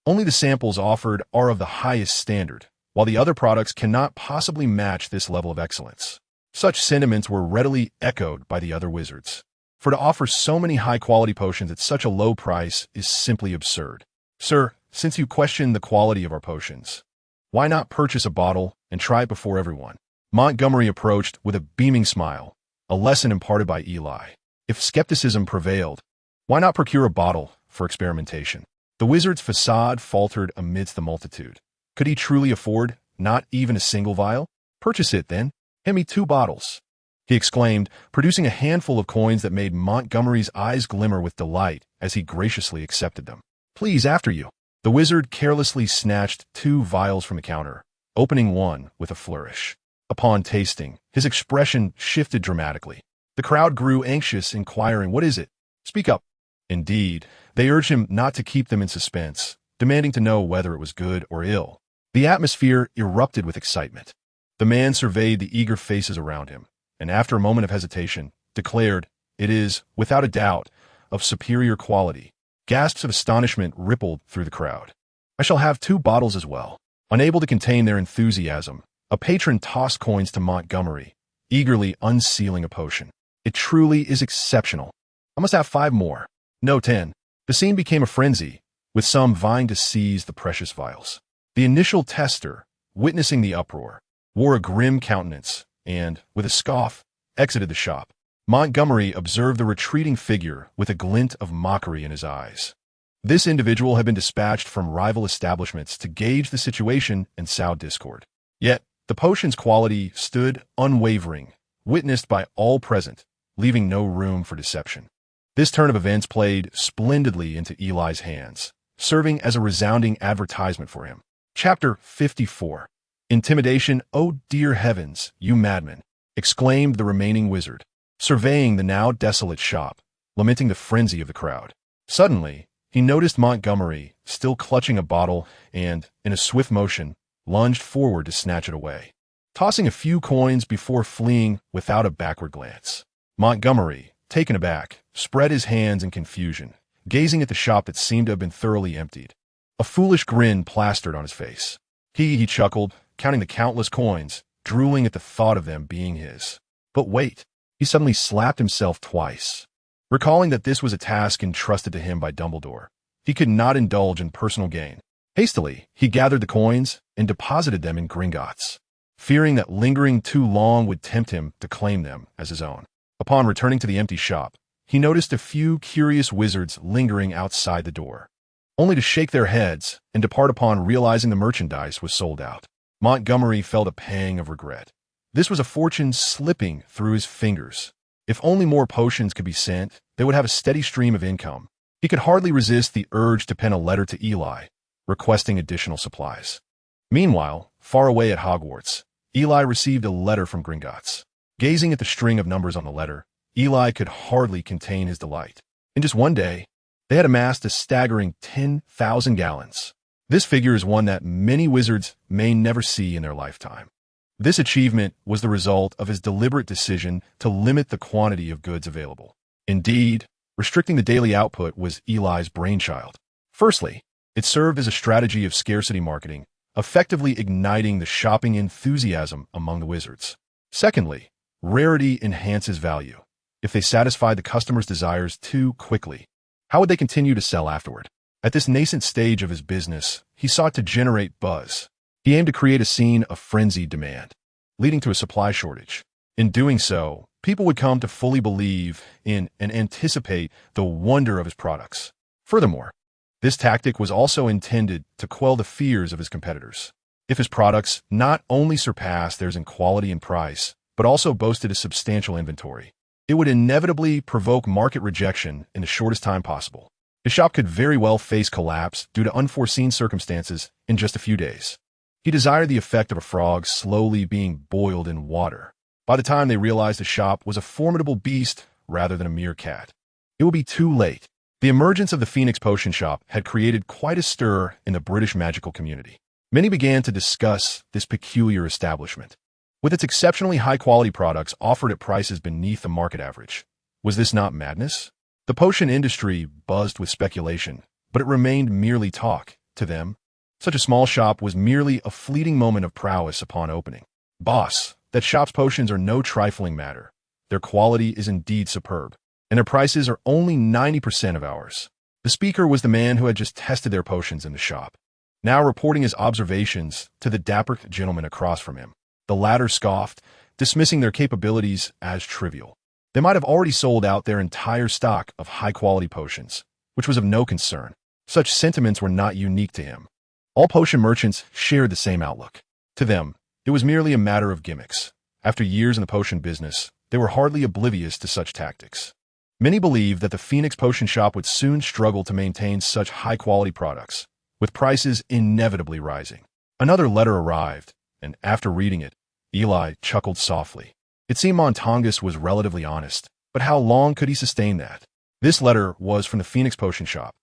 only the samples offered are of the highest standard, while the other products cannot possibly match this level of excellence. Such sentiments were readily echoed by the other wizards. For to offer so many high-quality potions at such a low price is simply absurd. Sir, since you question the quality of our potions, why not purchase a bottle and try it before everyone? Montgomery approached with a beaming smile, a lesson imparted by Eli. If skepticism prevailed, why not procure a bottle for experimentation? The wizard's facade faltered amidst the multitude. Could he truly afford not even a single vial? Purchase it, then. Hand me 2 bottles, he exclaimed, producing a handful of coins that made Montgomery's eyes glimmer with delight as he graciously accepted them. Please, after you. The wizard carelessly snatched 2 vials from the counter, opening one with a flourish. Upon tasting, his expression shifted dramatically. The crowd grew anxious, inquiring, "What is it? Speak up." Indeed, they urged him not to keep them in suspense, demanding to know whether it was good or ill. The atmosphere erupted with excitement. The man surveyed the eager faces around him, and after a moment of hesitation, declared, "It is, without a doubt, of superior quality." Gasps of astonishment rippled through the crowd. "I shall have 2 bottles as well." Unable to contain their enthusiasm, a patron tossed coins to Montgomery, eagerly unsealing a potion. "It truly is exceptional. I must have 5 more. No, 10. The scene became a frenzy, with some vying to seize the precious vials. The initial tester, witnessing the uproar, wore a grim countenance and, with a scoff, exited the shop. Montgomery observed the retreating figure with a glint of mockery in his eyes. This individual had been dispatched from rival establishments to gauge the situation and sow discord. Yet, the potion's quality stood unwavering, witnessed by all present, leaving no room for deception. This turn of events played splendidly into Eli's hands, serving as a resounding advertisement for him. Chapter 54. Intimidation. "Oh dear heavens, you madman!" exclaimed the remaining wizard, surveying the now desolate shop, lamenting the frenzy of the crowd. Suddenly, he noticed Montgomery, still clutching a bottle, and, in a swift motion, lunged forward to snatch it away, tossing a few coins before fleeing without a backward glance. Montgomery, taken aback, spread his hands in confusion, gazing at the shop that seemed to have been thoroughly emptied. A foolish grin plastered on his face. He chuckled, counting the countless coins, drooling at the thought of them being his. But wait. He suddenly slapped himself twice. Recalling that this was a task entrusted to him by Dumbledore, he could not indulge in personal gain. Hastily, he gathered the coins and deposited them in Gringotts, fearing that lingering too long would tempt him to claim them as his own. Upon returning to the empty shop, he noticed a few curious wizards lingering outside the door, only to shake their heads and depart upon realizing the merchandise was sold out. Montgomery felt a pang of regret. This was a fortune slipping through his fingers. If only more potions could be sent, they would have a steady stream of income. He could hardly resist the urge to pen a letter to Eli, requesting additional supplies. Meanwhile, far away at Hogwarts, Eli received a letter from Gringotts. Gazing at the string of numbers on the letter, Eli could hardly contain his delight. In just one day, they had amassed a staggering 10,000 gallons. This figure is one that many wizards may never see in their lifetime. This achievement was the result of his deliberate decision to limit the quantity of goods available. Indeed, restricting the daily output was Eli's brainchild. Firstly, it served as a strategy of scarcity marketing, effectively igniting the shopping enthusiasm among the wizards. Secondly, rarity enhances value. If they satisfied the customer's desires too quickly, how would they continue to sell afterward? At this nascent stage of his business, he sought to generate buzz. He aimed to create a scene of frenzied demand, leading to a supply shortage. In doing so, people would come to fully believe in and anticipate the wonder of his products. Furthermore, this tactic was also intended to quell the fears of his competitors. If his products not only surpassed theirs in quality and price, but also boasted a substantial inventory. It would inevitably provoke market rejection in the shortest time possible. His shop could very well face collapse due to unforeseen circumstances in just a few days. He desired the effect of a frog slowly being boiled in water. By the time they realized the shop was a formidable beast rather than a mere cat, it would be too late. The emergence of the Phoenix Potion Shop had created quite a stir in the British magical community. Many began to discuss this peculiar establishment. With its exceptionally high-quality products offered at prices beneath the market average, was this not madness? The potion industry buzzed with speculation, but it remained merely talk. To them, such a small shop was merely a fleeting moment of prowess upon opening. Boss, that shop's potions are no trifling matter. Their quality is indeed superb, and their prices are only 90% of ours. The speaker was the man who had just tested their potions in the shop, now reporting his observations to the dapper gentleman across from him. The latter scoffed, dismissing their capabilities as trivial. They might have already sold out their entire stock of high-quality potions, which was of no concern. Such sentiments were not unique to him. All potion merchants shared the same outlook. To them, it was merely a matter of gimmicks. After years in the potion business, they were hardly oblivious to such tactics. Many believed that the Phoenix Potion Shop would soon struggle to maintain such high-quality products, with prices inevitably rising. Another letter arrived, and after reading it, Eli chuckled softly. It seemed Montongus was relatively honest, but how long could he sustain that? This letter was from the Phoenix Potion Shop,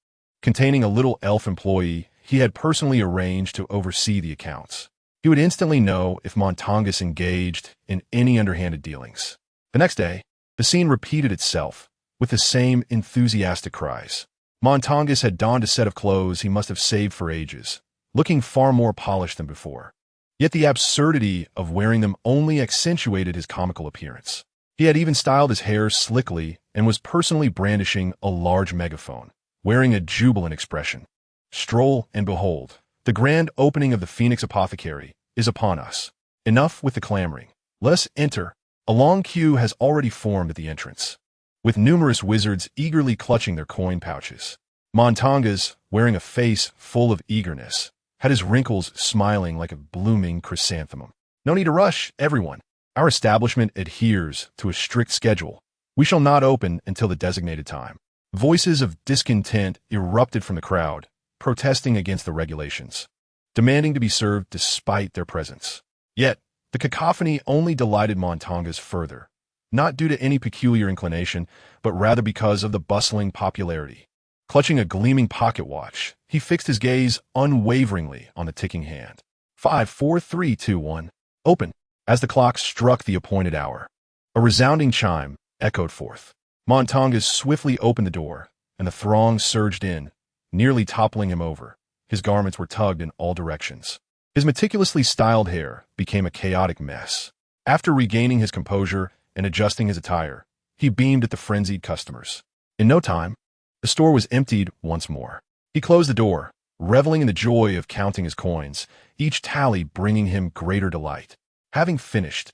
containing a little elf employee he had personally arranged to oversee the accounts. He would instantly know if Montongus engaged in any underhanded dealings. The next day, the scene repeated itself, with the same enthusiastic cries. Montongus had donned a set of clothes he must have saved for ages, looking far more polished than before. Yet the absurdity of wearing them only accentuated his comical appearance. He had even styled his hair slickly and was personally brandishing a large megaphone, wearing a jubilant expression. Stroll and behold, the grand opening of the Phoenix Apothecary is upon us. Enough with the clamoring. Let us enter. A long queue has already formed at the entrance, with numerous wizards eagerly clutching their coin pouches. Montongus, wearing a face full of eagerness, had his wrinkles smiling like a blooming chrysanthemum. No need to rush, everyone. Our establishment adheres to a strict schedule. We shall not open until the designated time. Voices of discontent erupted from the crowd, protesting against the regulations, demanding to be served despite their presence. Yet, the cacophony only delighted Montongus further, not due to any peculiar inclination, but rather because of the bustling popularity. Clutching a gleaming pocket watch, he fixed his gaze unwaveringly on the ticking hand. 5, 4, 3, 2, 1. Open. As the clock struck the appointed hour, a resounding chime echoed forth. Montongus swiftly opened the door, and the throng surged in, nearly toppling him over. His garments were tugged in all directions. His meticulously styled hair became a chaotic mess. After regaining his composure and adjusting his attire, he beamed at the frenzied customers. In no time, the store was emptied once more. He closed the door, reveling in the joy of counting his coins, each tally bringing him greater delight. Having finished,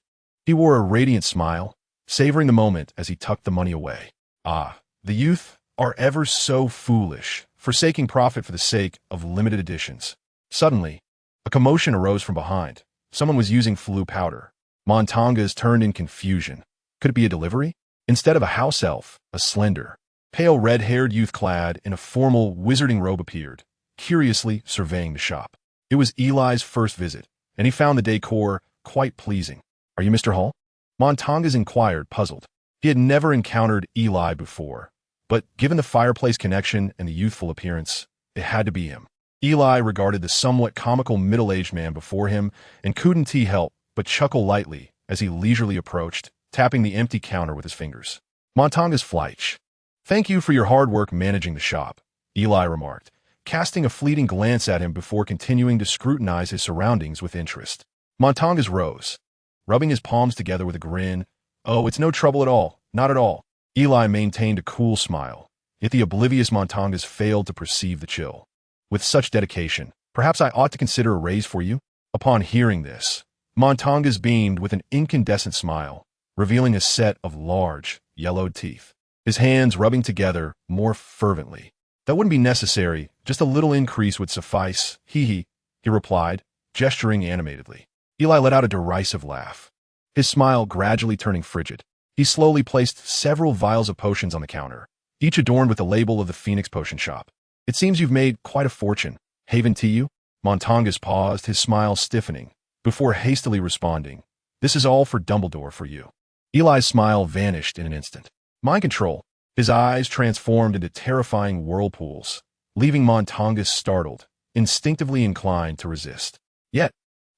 he wore a radiant smile, savoring the moment as he tucked the money away. Ah, the youth are ever so foolish, forsaking profit for the sake of limited editions. Suddenly, a commotion arose from behind. Someone was using flu powder. Montongus turned in confusion. Could it be a delivery? Instead of a house elf, a slender, pale red-haired youth clad in a formal wizarding robe appeared, curiously surveying the shop. It was Eli's first visit, and he found the decor quite pleasing. "Are you Mr. Hall?" Montongus inquired, puzzled. He had never encountered Eli before, but given the fireplace connection and the youthful appearance, it had to be him. Eli regarded the somewhat comical middle-aged man before him and couldn't he help but chuckle lightly as he leisurely approached, tapping the empty counter with his fingers. Montongus flinch. "Thank you for your hard work managing the shop," Eli remarked, casting a fleeting glance at him before continuing to scrutinize his surroundings with interest. Montongus rose, rubbing his palms together with a grin. "Oh, it's no trouble at all, not at all." Eli maintained a cool smile, yet the oblivious Montongus failed to perceive the chill. "With such dedication, perhaps I ought to consider a raise for you?" Upon hearing this, Montongus beamed with an incandescent smile, revealing a set of large, yellowed teeth, his hands rubbing together more fervently. "That wouldn't be necessary, just a little increase would suffice, he replied, gesturing animatedly. Eli let out a derisive laugh. his smile gradually turning frigid. He slowly placed several vials of potions on the counter, each adorned with the label of the Phoenix Potion Shop. It seems you've made quite a fortune. Haven to you? Montangus paused, his smile stiffening, before hastily responding, "This is all for Dumbledore for you." Eli's smile vanished in an instant. Mind control. His eyes transformed into terrifying whirlpools, leaving Montangus startled, instinctively inclined to resist. Yet,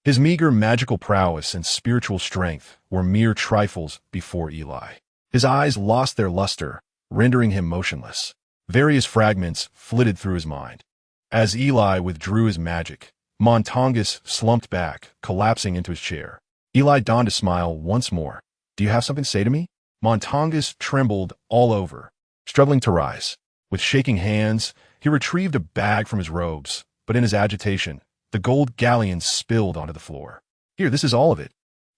his meager magical prowess and spiritual strength were mere trifles before Eli. His eyes lost their luster, rendering him motionless. Various fragments flitted through his mind. As Eli withdrew his magic, Montangus slumped back, collapsing into his chair. Eli donned a smile once more. "Do you have something to say to me?" Montangus trembled all over, struggling to rise. With shaking hands, he retrieved a bag from his robes, but in his agitation, the gold galleon spilled onto the floor. "Here, this is all of it.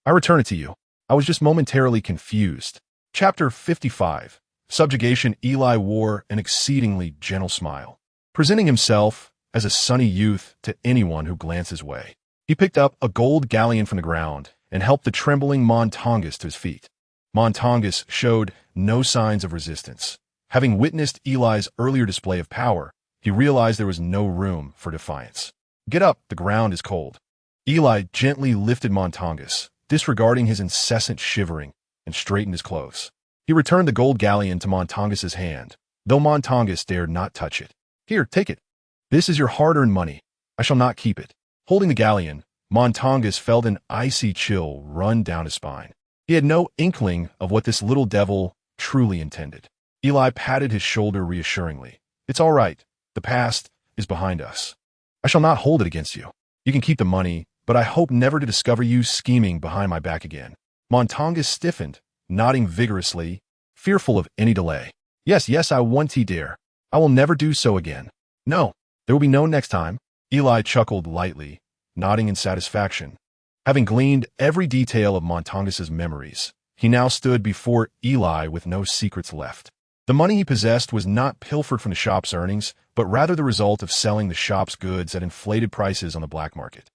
I return it to you. I was just momentarily confused." Chapter 55. Subjugation. Eli wore an exceedingly gentle smile, presenting himself as a sunny youth to anyone who glanced his way. He picked up a gold galleon from the ground and helped the trembling Montangus to his feet. Montangus showed no signs of resistance. Having witnessed Eli's earlier display of power, he realized there was no room for defiance. "Get up, the ground is cold." Eli gently lifted Montangus, disregarding his incessant shivering, and straightened his clothes. He returned the gold galleon to Montangus's hand, though Montangus dared not touch it. "Here, take it. This is your hard-earned money. I shall not keep it." Holding the galleon, Montangus felt an icy chill run down his spine. He had no inkling of what this little devil truly intended. Eli patted his shoulder reassuringly. "It's all right. The past is behind us. I shall not hold it against you. You can keep the money, but I hope never to discover you scheming behind my back again." Montangus stiffened, nodding vigorously, fearful of any delay. Yes, I want to dare. I will never do so again." "No, there will be no next time." Eli chuckled lightly, nodding in satisfaction. Having gleaned every detail of Montangus's memories, he now stood before Eli with no secrets left. The money he possessed was not pilfered from the shop's earnings, but rather the result of selling the shop's goods at inflated prices on the black market.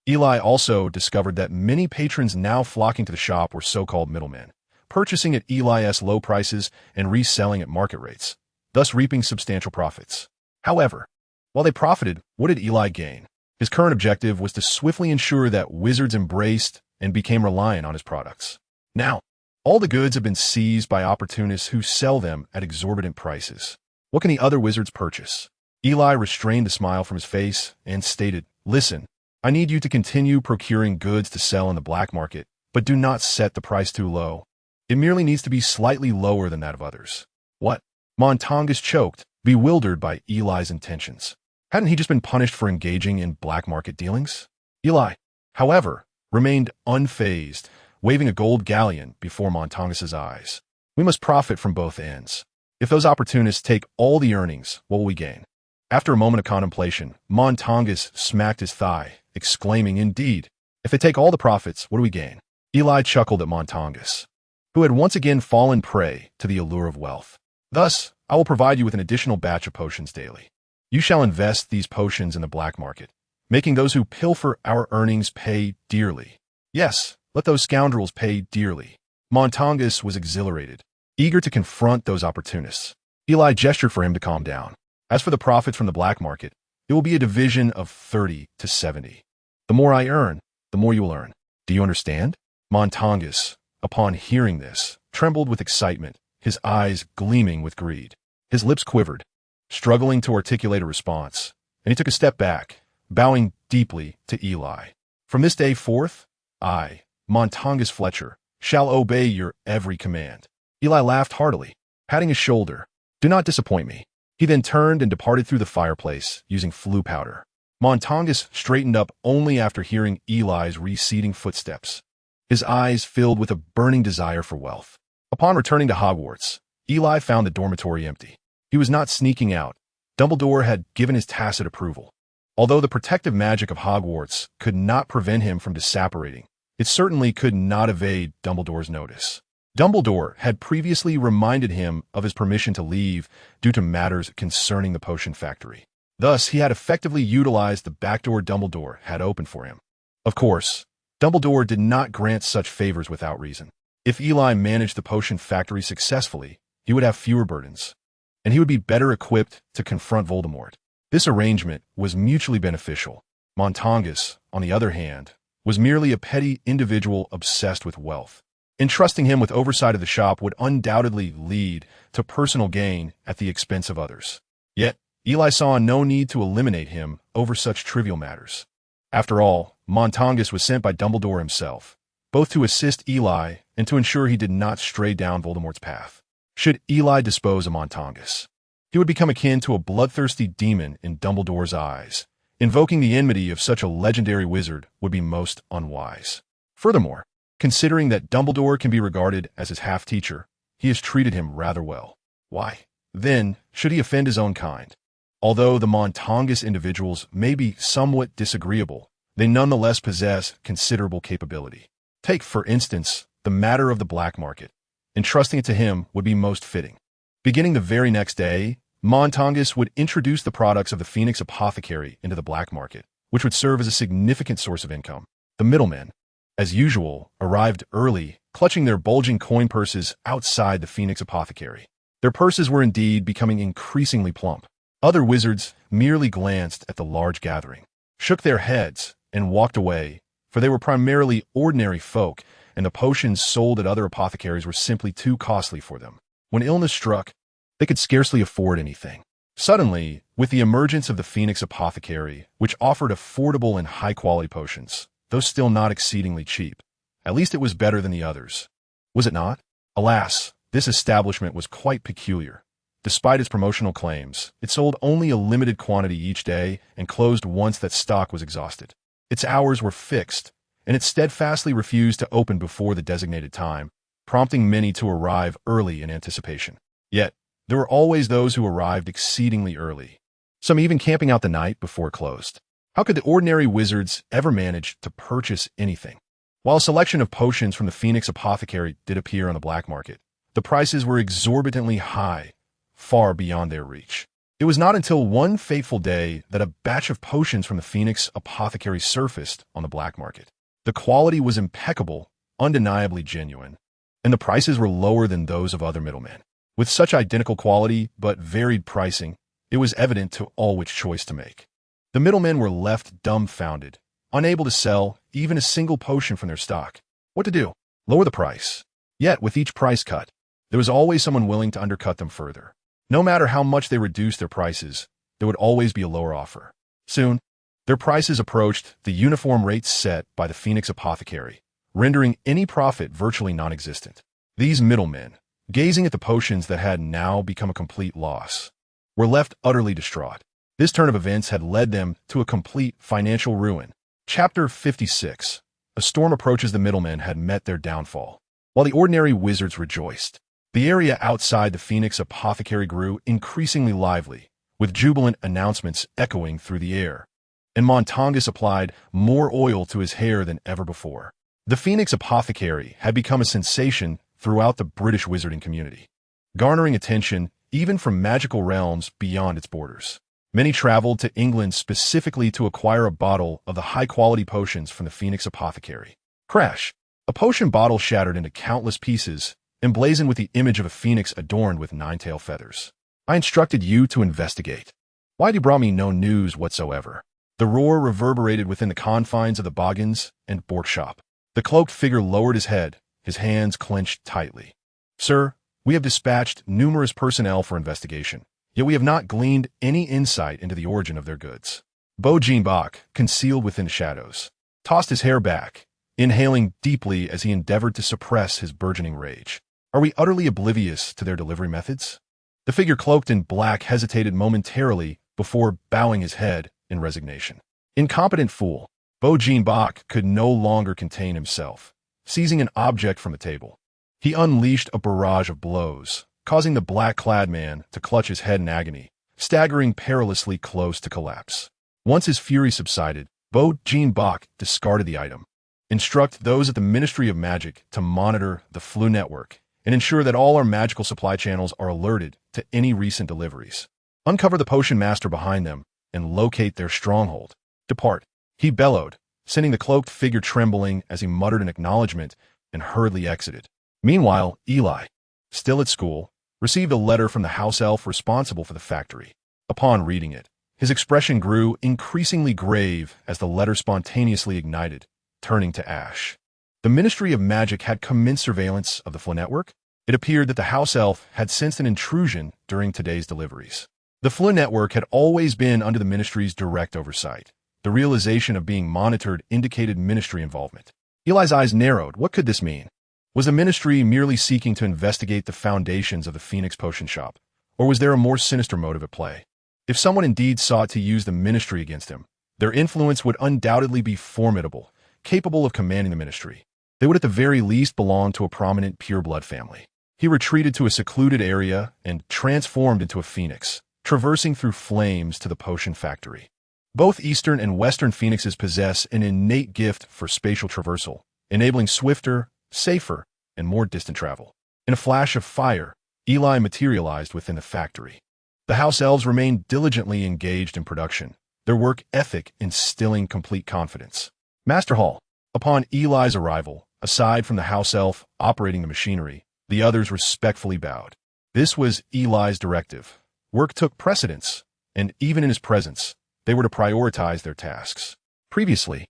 Eli also discovered that many patrons now flocking to the shop were so-called middlemen, purchasing at Eli's low prices and reselling at market rates, thus reaping substantial profits. However, while they profited, what did Eli gain? His current objective was to swiftly ensure that wizards embraced and became reliant on his products. Now, all the goods have been seized by opportunists who sell them at exorbitant prices. What can the other wizards purchase? Eli restrained a smile from his face and stated, "Listen, I need you to continue procuring goods to sell in the black market, but do not set the price too low. It merely needs to be slightly lower than that of others." "What?" Montangus choked, bewildered by Eli's intentions. Hadn't he just been punished for engaging in black market dealings? Eli, however, remained unfazed, waving a gold galleon before Montangus's eyes. "We must profit from both ends. If those opportunists take all the earnings, what will we gain?" After a moment of contemplation, Montangus smacked his thigh, exclaiming, "Indeed, if they take all the profits, what do we gain?" Eli chuckled at Montangus, who had once again fallen prey to the allure of wealth. "Thus, I will provide you with an additional batch of potions daily. You shall invest these potions in the black market, making those who pilfer our earnings pay dearly. Yes, let those scoundrels pay dearly." Montangus was exhilarated, eager to confront those opportunists. Eli gestured for him to calm down. "As for the profits from the black market, it will be a division of 30 to 70. The more I earn, the more you will earn. Do you understand?" Montangus, upon hearing this, trembled with excitement, his eyes gleaming with greed. His lips quivered, struggling to articulate a response, and he took a step back, bowing deeply to Eli. "From this day forth, I, Montangus Fletcher, shall obey your every command." Eli laughed heartily, patting his shoulder. "Do not disappoint me." He then turned and departed through the fireplace, using flue powder. Montangus straightened up only after hearing Eli's receding footsteps, his eyes filled with a burning desire for wealth. Upon returning to Hogwarts, Eli found the dormitory empty. He was not sneaking out. Dumbledore had given his tacit approval. Although the protective magic of Hogwarts could not prevent him from disapparating, it certainly could not evade Dumbledore's notice. Dumbledore had previously reminded him of his permission to leave due to matters concerning the potion factory. Thus, he had effectively utilized the backdoor Dumbledore had opened for him. Of course, Dumbledore did not grant such favors without reason. If Eli managed the potion factory successfully, he would have fewer burdens, and he would be better equipped to confront Voldemort. This arrangement was mutually beneficial. Montangus, on the other hand, was merely a petty individual obsessed with wealth. Entrusting him with oversight of the shop would undoubtedly lead to personal gain at the expense of others. Yet, Eli saw no need to eliminate him over such trivial matters. After all, Montangus was sent by Dumbledore himself, both to assist Eli and to ensure he did not stray down Voldemort's path. Should Eli dispose of Montangus, he would become akin to a bloodthirsty demon in Dumbledore's eyes. Invoking the enmity of such a legendary wizard would be most unwise. Furthermore, considering that Dumbledore can be regarded as his half-teacher, he has treated him rather well. Why, then, should he offend his own kind? Although the Montangus individuals may be somewhat disagreeable, they nonetheless possess considerable capability. Take, for instance, the matter of the black market. Entrusting it to him would be most fitting. Beginning the very next day, Montangus would introduce the products of the Phoenix Apothecary into the black market, which would serve as a significant source of income. The middlemen, as usual, arrived early, clutching their bulging coin purses outside the Phoenix Apothecary. Their purses were indeed becoming increasingly plump. Other wizards merely glanced at the large gathering, shook their heads, and walked away, for they were primarily ordinary folk, and the potions sold at other apothecaries were simply too costly for them. When illness struck, they could scarcely afford anything. Suddenly, with the emergence of the Phoenix Apothecary, which offered affordable and high-quality potions, though still not exceedingly cheap, at least it was better than the others. Was it not? Alas, this establishment was quite peculiar. Despite its promotional claims, it sold only a limited quantity each day and closed once that stock was exhausted. Its hours were fixed, and it steadfastly refused to open before the designated time, prompting many to arrive early in anticipation. Yet, there were always those who arrived exceedingly early, some even camping out the night before it closed. How could the ordinary wizards ever manage to purchase anything? While a selection of potions from the Phoenix Apothecary did appear on the black market, the prices were exorbitantly high, far beyond their reach. It was not until one fateful day that a batch of potions from the Phoenix Apothecary surfaced on the black market. The quality was impeccable, undeniably genuine, and the prices were lower than those of other middlemen. With such identical quality but varied pricing, it was evident to all which choice to make. The middlemen were left dumbfounded, unable to sell even a single potion from their stock. What to do? Lower the price. Yet, with each price cut, there was always someone willing to undercut them further. No matter how much they reduced their prices, there would always be a lower offer. Soon, their prices approached the uniform rates set by the Phoenix Apothecary, rendering any profit virtually non-existent. These middlemen, gazing at the potions that had now become a complete loss, were left utterly distraught. This turn of events had led them to a complete financial ruin. Chapter 56. A storm approaches. The middlemen had met their downfall, while the ordinary wizards rejoiced. The area outside the Phoenix Apothecary grew increasingly lively, with jubilant announcements echoing through the air, and Montangus applied more oil to his hair than ever before. The Phoenix Apothecary had become a sensation throughout the British wizarding community, garnering attention even from magical realms beyond its borders. Many traveled to England specifically to acquire a bottle of the high-quality potions from the Phoenix Apothecary. Crash! A potion bottle shattered into countless pieces, emblazoned with the image of a phoenix adorned with nine-tailed feathers. I instructed you to investigate. Why you brought me no news whatsoever? The roar reverberated within the confines of the Boggins and Bork shop. The cloaked figure lowered his head, his hands clenched tightly. Sir, we have dispatched numerous personnel for investigation, yet we have not gleaned any insight into the origin of their goods. Bo Jean-Bach, concealed within the shadows, tossed his hair back, inhaling deeply as he endeavored to suppress his burgeoning rage. Are we utterly oblivious to their delivery methods? The figure cloaked in black hesitated momentarily before bowing his head in resignation. Incompetent fool. Bo Jean-Bach could no longer contain himself. Seizing an object from the table, he unleashed a barrage of blows, causing the black-clad man to clutch his head in agony, staggering perilously close to collapse. Once his fury subsided, Bo Jean-Bach discarded the item. Instruct those at the Ministry of Magic to monitor the Flu network and ensure that all our magical supply channels are alerted to any recent deliveries. Uncover the potion master behind them and locate their stronghold. Depart, he bellowed, sending the cloaked figure trembling as he muttered an acknowledgement and hurriedly exited. Meanwhile, Eli, still at school, received a letter from the house elf responsible for the factory. Upon reading it, his expression grew increasingly grave as the letter spontaneously ignited, turning to ash. The Ministry of Magic had commenced surveillance of the Flow network. It appeared that the house elf had sensed an intrusion during today's deliveries. The Flow network had always been under the Ministry's direct oversight. The realization of being monitored indicated Ministry involvement. Eli's eyes narrowed. What could this mean? Was the Ministry merely seeking to investigate the foundations of the Phoenix Potion Shop, or was there a more sinister motive at play? If someone indeed sought to use the Ministry against him, their influence would undoubtedly be formidable, capable of commanding the Ministry. They would at the very least belong to a prominent pureblood family. He retreated to a secluded area and transformed into a phoenix, traversing through flames to the potion factory. Both Eastern and Western phoenixes possess an innate gift for spatial traversal, enabling swifter, safer, and more distant travel. In a flash of fire, Eli materialized within the factory. The house elves remained diligently engaged in production, their work ethic instilling complete confidence. Master Hall. Upon Eli's arrival, aside from the house elf operating the machinery, the others respectfully bowed. This was Eli's directive. Work took precedence, and even in his presence, they were to prioritize their tasks. Previously,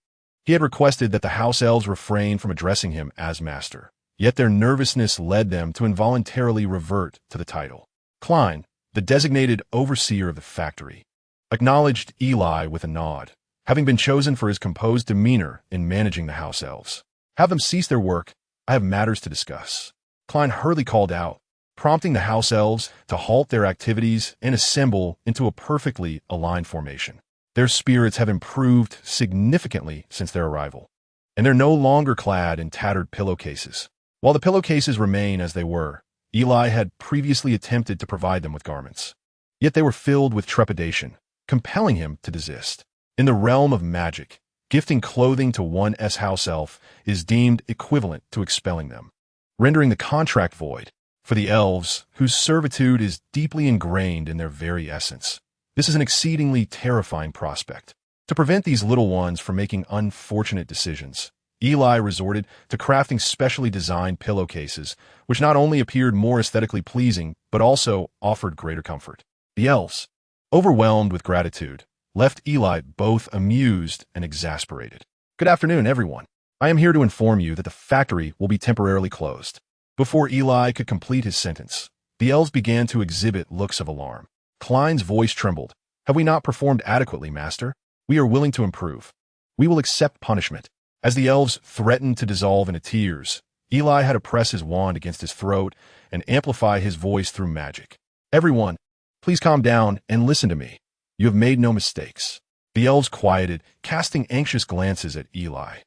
he had requested that the house elves refrain from addressing him as master, yet their nervousness led them to involuntarily revert to the title. Klein, the designated overseer of the factory, acknowledged Eli with a nod, having been chosen for his composed demeanor in managing the house elves. Have them cease their work. I have matters to discuss. Klein hurriedly called out, prompting the house elves to halt their activities and assemble into a perfectly aligned formation. Their spirits have improved significantly since their arrival, and they're no longer clad in tattered pillowcases. While the pillowcases remain as they were, Eli had previously attempted to provide them with garments. Yet they were filled with trepidation, compelling him to desist. In the realm of magic, gifting clothing to one house elf is deemed equivalent to expelling them, rendering the contract void. For the elves, whose servitude is deeply ingrained in their very essence, this is an exceedingly terrifying prospect. To prevent these little ones from making unfortunate decisions, Eli resorted to crafting specially designed pillowcases, which not only appeared more aesthetically pleasing, but also offered greater comfort. The elves, overwhelmed with gratitude, left Eli both amused and exasperated. Good afternoon, everyone. I am here to inform you that the factory will be temporarily closed. Before Eli could complete his sentence, the elves began to exhibit looks of alarm. Klein's voice trembled. Have we not performed adequately, Master? We are willing to improve. We will accept punishment. As the elves threatened to dissolve into tears, Eli had to press his wand against his throat and amplify his voice through magic. Everyone, please calm down and listen to me. You have made no mistakes. The elves quieted, casting anxious glances at Eli.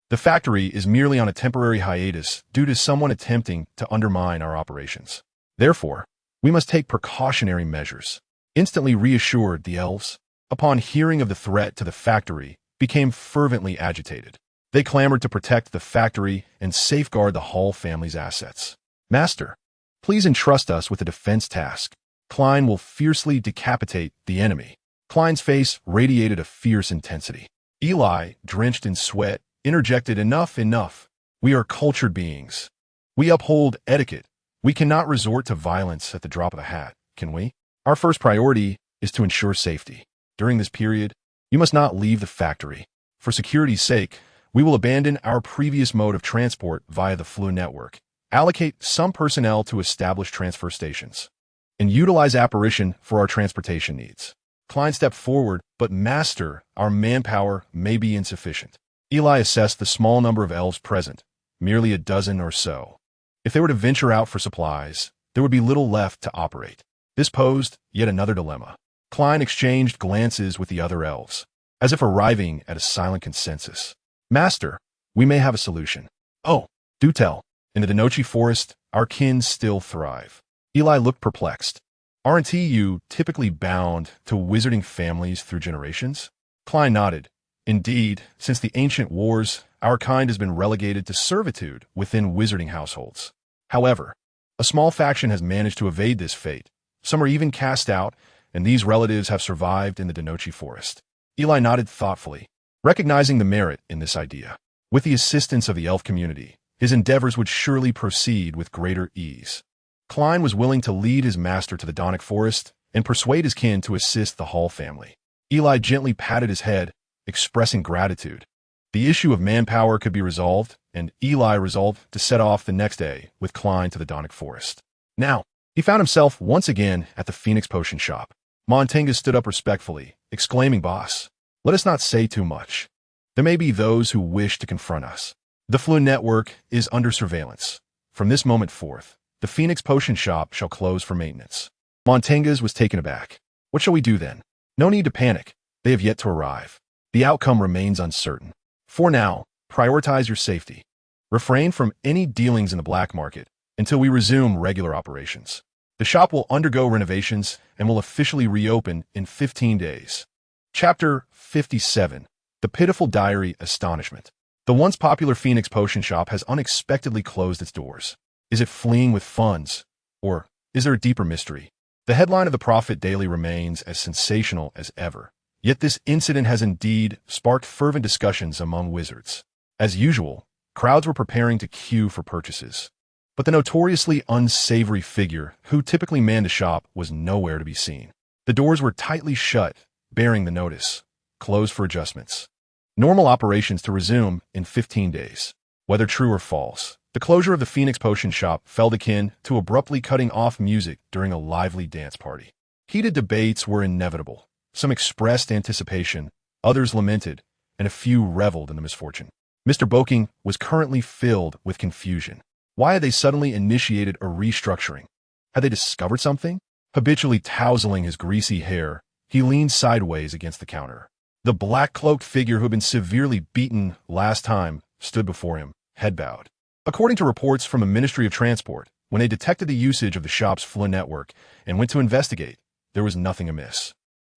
The factory is merely on a temporary hiatus due to someone attempting to undermine our operations. Therefore, we must take precautionary measures. Instantly reassured, the elves, upon hearing of the threat to the factory, became fervently agitated. They clamored to protect the factory and safeguard the Hall family's assets. Master, please entrust us with a defense task. Klein will fiercely decapitate the enemy. Klein's face radiated a fierce intensity. Eli, drenched in sweat, interjected, enough. We are cultured beings. We uphold etiquette. We cannot resort to violence at the drop of a hat, can we? Our first priority is to ensure safety. During this period, you must not leave the factory. For security's sake, we will abandon our previous mode of transport via the Flow network, allocate some personnel to establish transfer stations, and utilize apparition for our transportation needs. Klein stepped forward, but Master, our manpower may be insufficient. Eli assessed the small number of elves present, merely a dozen or so. If they were to venture out for supplies, there would be little left to operate. This posed yet another dilemma. Klein exchanged glances with the other elves, as if arriving at a silent consensus. Master, we may have a solution. Oh, do tell. In the Denochi forest, our kin still thrive. Eli looked perplexed. Aren't you typically bound to wizarding families through generations? Klein nodded. Indeed, since the ancient wars, our kind has been relegated to servitude within wizarding households. However, a small faction has managed to evade this fate. Some are even cast out, and these relatives have survived in the Denochi forest. Eli nodded thoughtfully. Recognizing the merit in this idea, with the assistance of the elf community, his endeavors would surely proceed with greater ease. Klein was willing to lead his master to the Daunic forest and persuade his kin to assist the Hall family. Eli gently patted his head, expressing gratitude. The issue of manpower could be resolved, and Eli resolved to set off the next day with Klein to the Daunic forest. Now, he found himself once again at the Phoenix Potion shop. Montangus stood up respectfully, exclaiming, "Boss, let us not say too much. There may be those who wish to confront us. The Fluid Network is under surveillance. From this moment forth, the Phoenix Potion shop shall close for maintenance." Montangus was taken aback. "What shall we do then?" "No need to panic. They have yet to arrive. The outcome remains uncertain. For now, prioritize your safety. Refrain from any dealings in the black market until we resume regular operations. The shop will undergo renovations and will officially reopen in 15 days. Chapter 57. The Pitiful Diary Astonishment. The once popular Phoenix Potion shop has unexpectedly closed its doors. Is it fleeing with funds? Or is there a deeper mystery? The headline of the Prophet Daily remains as sensational as ever. Yet this incident has indeed sparked fervent discussions among wizards. As usual, crowds were preparing to queue for purchases. But the notoriously unsavory figure who typically manned the shop was nowhere to be seen. The doors were tightly shut, bearing the notice, "Closed for adjustments. Normal operations to resume in 15 days. Whether true or false, the closure of the Phoenix Potion shop felt akin to abruptly cutting off music during a lively dance party. Heated debates were inevitable. Some expressed anticipation, others lamented, and a few reveled in the misfortune. Mr. Boking was currently filled with confusion. Why had they suddenly initiated a restructuring? Had they discovered something? Habitually touseling his greasy hair, he leaned sideways against the counter. The black-cloaked figure who had been severely beaten last time stood before him, head bowed. According to reports from the Ministry of Transport, when they detected the usage of the shop's Fluid Network and went to investigate, there was nothing amiss.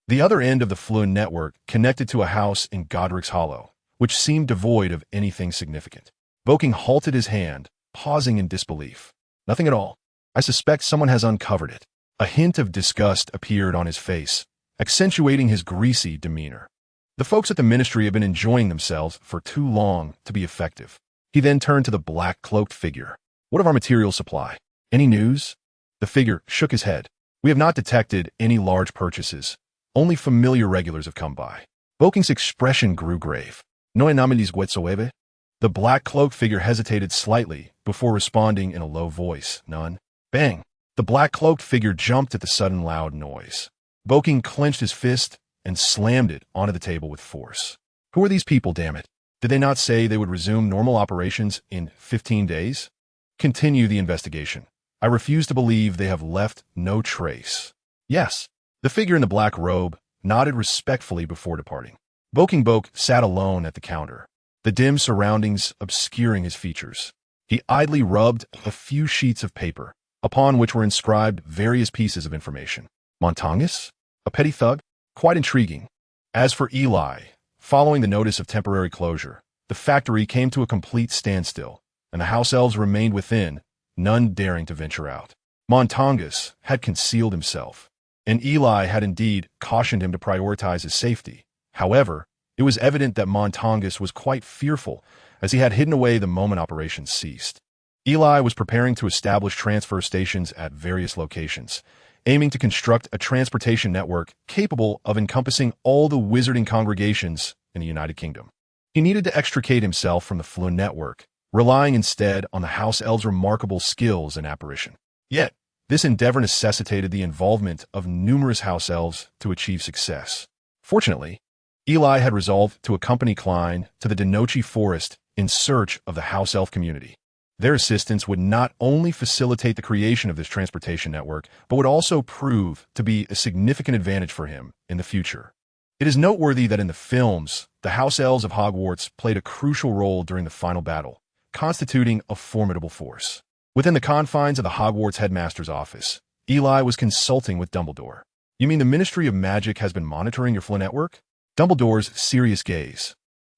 The other end of the Fluid Network connected to a house in Godric's Hollow, which seemed devoid of anything significant. Boking halted his hand, pausing in disbelief. "Nothing at all. I suspect someone has uncovered it." A hint of disgust appeared on his face, accentuating his greasy demeanor. "The folks at the ministry have been enjoying themselves for too long to be effective." He then turned to the black-cloaked figure. "What of our material supply? Any news?" The figure shook his head. "We have not detected any large purchases. Only familiar regulars have come by." Boking's expression grew grave. "No anomalies whatsoever?" The black-cloaked figure hesitated slightly before responding in a low voice. "None." Bang! The black-cloaked figure jumped at the sudden loud noise. Boking clenched his fist and slammed it onto the table with force. "Who are these people, damn it? Did they not say they would resume normal operations in 15 days? Continue the investigation. I refuse to believe they have left no trace." "Yes." The figure in the black robe nodded respectfully before departing. Boking sat alone at the counter, the dim surroundings obscuring his features. He idly rubbed a few sheets of paper, upon which were inscribed various pieces of information. Montangus? A petty thug? Quite intriguing. As for Eli, following the notice of temporary closure, the factory came to a complete standstill, and the house elves remained within, none daring to venture out. Montangus had concealed himself, and Eli had indeed cautioned him to prioritize his safety. However, it was evident that Montangus was quite fearful, as he had hidden away the moment operations ceased. Eli was preparing to establish transfer stations at various locations, aiming to construct a transportation network capable of encompassing all the wizarding congregations in the United Kingdom. He needed to extricate himself from the Fluid Network, relying instead on the House Elves' remarkable skills in apparition. Yet, this endeavor necessitated the involvement of numerous House Elves to achieve success. Fortunately, Eli had resolved to accompany Klein to the Denochi Forest in search of the House Elf community. Their assistance would not only facilitate the creation of this transportation network, but would also prove to be a significant advantage for him in the future. It is noteworthy that in the films, the House Elves of Hogwarts played a crucial role during the final battle, constituting a formidable force. Within the confines of the Hogwarts headmaster's office, Eli was consulting with Dumbledore. "You mean the Ministry of Magic has been monitoring your Fluid Network?" Dumbledore's serious gaze,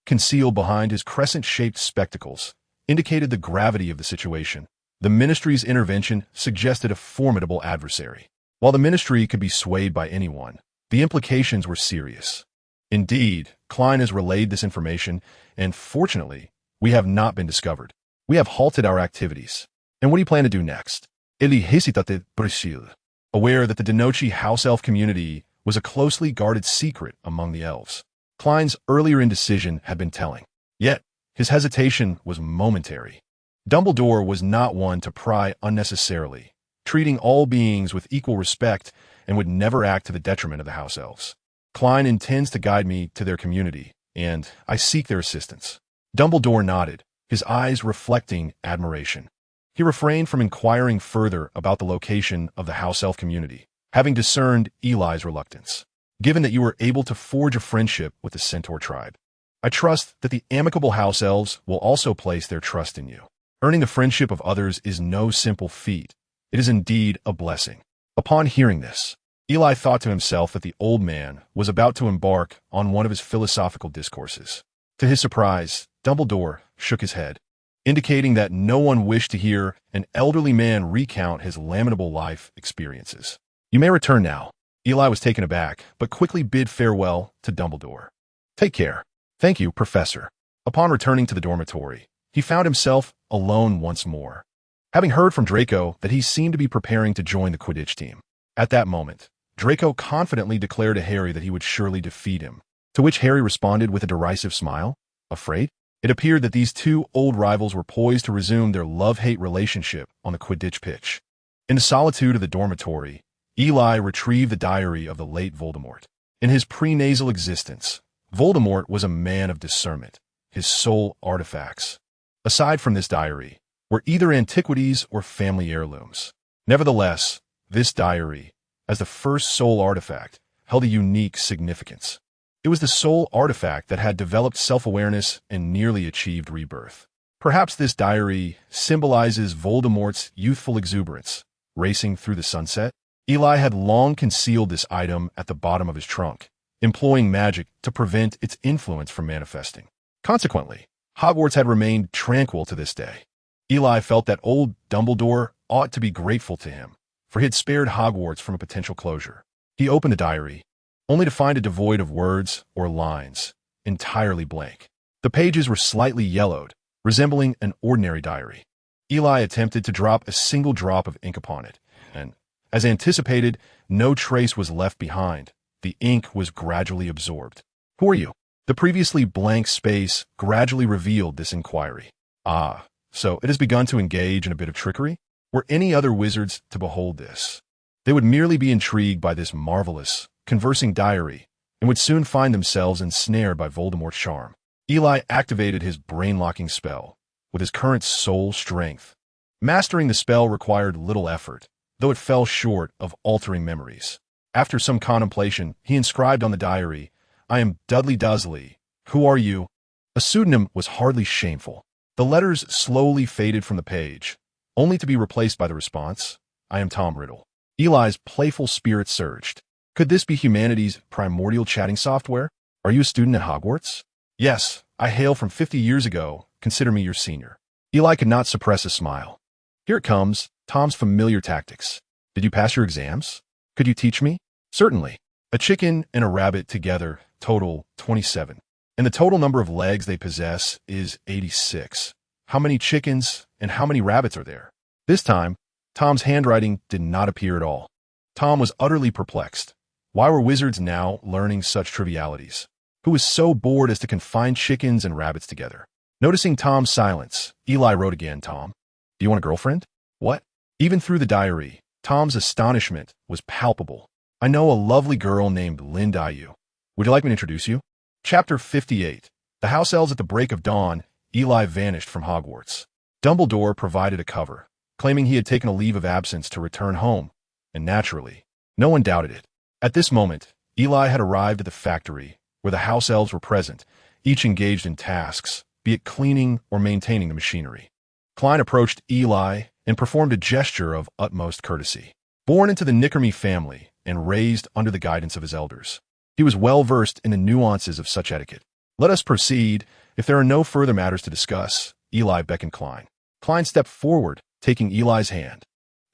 concealed behind his crescent-shaped spectacles, indicated the gravity of the situation. The Ministry's intervention suggested a formidable adversary. While the Ministry could be swayed by anyone, the implications were serious. Indeed, Klein has relayed this information, and fortunately, we have not been discovered. We have halted our activities. And what do you plan to do next? Ele hesitate Brazil, aware that the Denochi house elf community was a closely guarded secret among the elves. Klein's earlier indecision had been telling. Yet, his hesitation was momentary. Dumbledore was not one to pry unnecessarily, treating all beings with equal respect and would never act to the detriment of the house elves. Klein intends to guide me to their community, and I seek their assistance. Dumbledore nodded, his eyes reflecting admiration. He refrained from inquiring further about the location of the house elf community, having discerned Eli's reluctance. Given that you were able to forge a friendship with the Centaur tribe, I trust that the amicable house elves will also place their trust in you. Earning the friendship of others is no simple feat. It is indeed a blessing. Upon hearing this, Eli thought to himself that the old man was about to embark on one of his philosophical discourses. To his surprise, Dumbledore shook his head, indicating that no one wished to hear an elderly man recount his lamentable life experiences. You may return now. Eli was taken aback, but quickly bid farewell to Dumbledore. Take care. Thank you, Professor. Upon returning to the dormitory, he found himself alone once more, having heard from Draco that he seemed to be preparing to join the Quidditch team. At that moment, Draco confidently declared to Harry that he would surely defeat him, to which Harry responded with a derisive smile. Afraid? It appeared that these two old rivals were poised to resume their love-hate relationship on the Quidditch pitch. In the solitude of the dormitory, Eli retrieved the diary of the late Voldemort. In his pre-nasal existence, Voldemort was a man of discernment, his sole artifacts. Aside from this diary, were either antiquities or family heirlooms. Nevertheless, this diary, as the first sole artifact, held a unique significance. It was the sole artifact that had developed self-awareness and nearly achieved rebirth. Perhaps this diary symbolizes Voldemort's youthful exuberance, racing through the sunset. Eli had long concealed this item at the bottom of his trunk, employing magic to prevent its influence from manifesting. Consequently, Hogwarts had remained tranquil to this day. Eli felt that old Dumbledore ought to be grateful to him, for he had spared Hogwarts from a potential closure. He opened the diary, only to find it devoid of words or lines, entirely blank. The pages were slightly yellowed, resembling an ordinary diary. Eli attempted to drop a single drop of ink upon it, and, as anticipated, no trace was left behind. The ink was gradually absorbed. Who are you? The previously blank space gradually revealed this inquiry. Ah, so it has begun to engage in a bit of trickery? Were any other wizards to behold this, they would merely be intrigued by this marvelous, conversing diary, and would soon find themselves ensnared by Voldemort's charm. Eli activated his brain-locking spell with his current soul strength. Mastering the spell required little effort, though it fell short of altering memories. After some contemplation, he inscribed on the diary, I am Dudley Dursley. Who are you? A pseudonym was hardly shameful. The letters slowly faded from the page, only to be replaced by the response, I am Tom Riddle. Eli's playful spirit surged. Could this be humanity's primordial chatting software? Are you a student at Hogwarts? Yes, I hail from 50 years ago. Consider me your senior. Eli could not suppress a smile. Here it comes, Tom's familiar tactics. Did you pass your exams? Could you teach me? Certainly. A chicken and a rabbit together total 27. And the total number of legs they possess is 86. How many chickens and how many rabbits are there? This time, Tom's handwriting did not appear at all. Tom was utterly perplexed. Why were wizards now learning such trivialities? Who was so bored as to confine chickens and rabbits together? Noticing Tom's silence, Eli wrote again, Tom, do you want a girlfriend? What? Even through the diary, Tom's astonishment was palpable. I know a lovely girl named Lindayu. Would you like me to introduce you? Chapter 58. The house elves at the break of dawn, Eli vanished from Hogwarts. Dumbledore provided a cover, claiming he had taken a leave of absence to return home, and naturally, no one doubted it. At this moment, Eli had arrived at the factory, where the house elves were present, each engaged in tasks, be it cleaning or maintaining the machinery. Klein approached Eli and performed a gesture of utmost courtesy. Born into the Nickermy family and raised under the guidance of his elders, he was well versed in the nuances of such etiquette. Let us proceed. If there are no further matters to discuss, Eli beckoned Klein. Klein stepped forward, taking Eli's hand,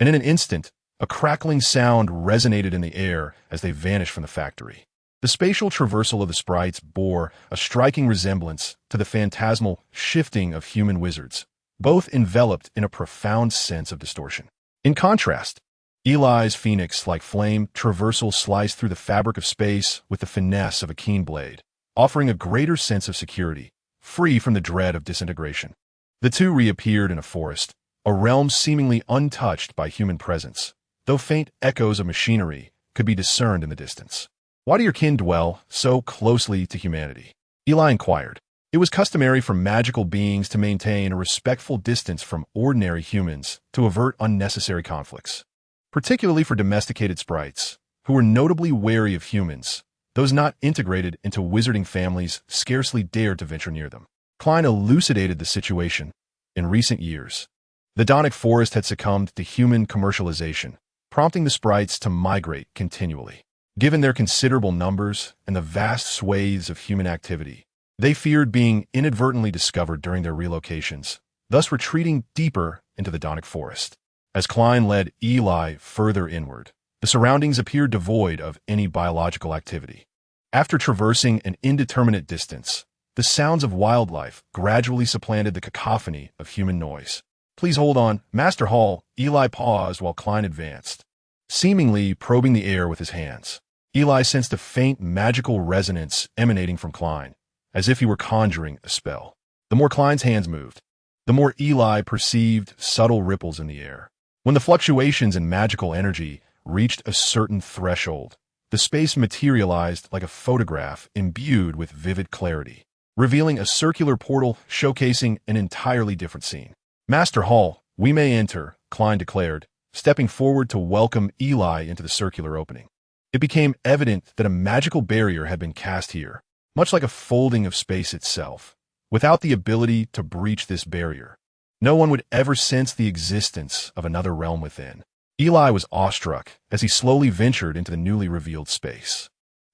and in an instant, a crackling sound resonated in the air as they vanished from the factory. The spatial traversal of the sprites bore a striking resemblance to the phantasmal shifting of human wizards, both enveloped in a profound sense of distortion. In contrast, Eli's phoenix-like flame traversal sliced through the fabric of space with the finesse of a keen blade, offering a greater sense of security, free from the dread of disintegration. The two reappeared in a forest, a realm seemingly untouched by human presence, though faint echoes of machinery could be discerned in the distance. "Why do your kin dwell so closely to humanity?" Eli inquired. It was customary for magical beings to maintain a respectful distance from ordinary humans to avert unnecessary conflicts, particularly for domesticated sprites, who were notably wary of humans. Those not integrated into wizarding families scarcely dared to venture near them. Klein elucidated the situation. In recent years, the Daunic forest had succumbed to human commercialization, prompting the sprites to migrate continually. Given their considerable numbers and the vast swathes of human activity, they feared being inadvertently discovered during their relocations, thus retreating deeper into the Daunic forest. As Klein led Eli further inward, the surroundings appeared devoid of any biological activity. After traversing an indeterminate distance, the sounds of wildlife gradually supplanted the cacophony of human noise. "Please hold on, Master Hall." Eli paused while Klein advanced, seemingly probing the air with his hands. Eli sensed a faint magical resonance emanating from Klein, as if he were conjuring a spell. The more Klein's hands moved, the more Eli perceived subtle ripples in the air. When the fluctuations in magical energy reached a certain threshold, the space materialized like a photograph imbued with vivid clarity, revealing a circular portal showcasing an entirely different scene. "Master Hall, we may enter," Klein declared, stepping forward to welcome Eli into the circular opening. It became evident that a magical barrier had been cast here, much like a folding of space itself. Without the ability to breach this barrier, no one would ever sense the existence of another realm within. Eli was awestruck as he slowly ventured into the newly revealed space.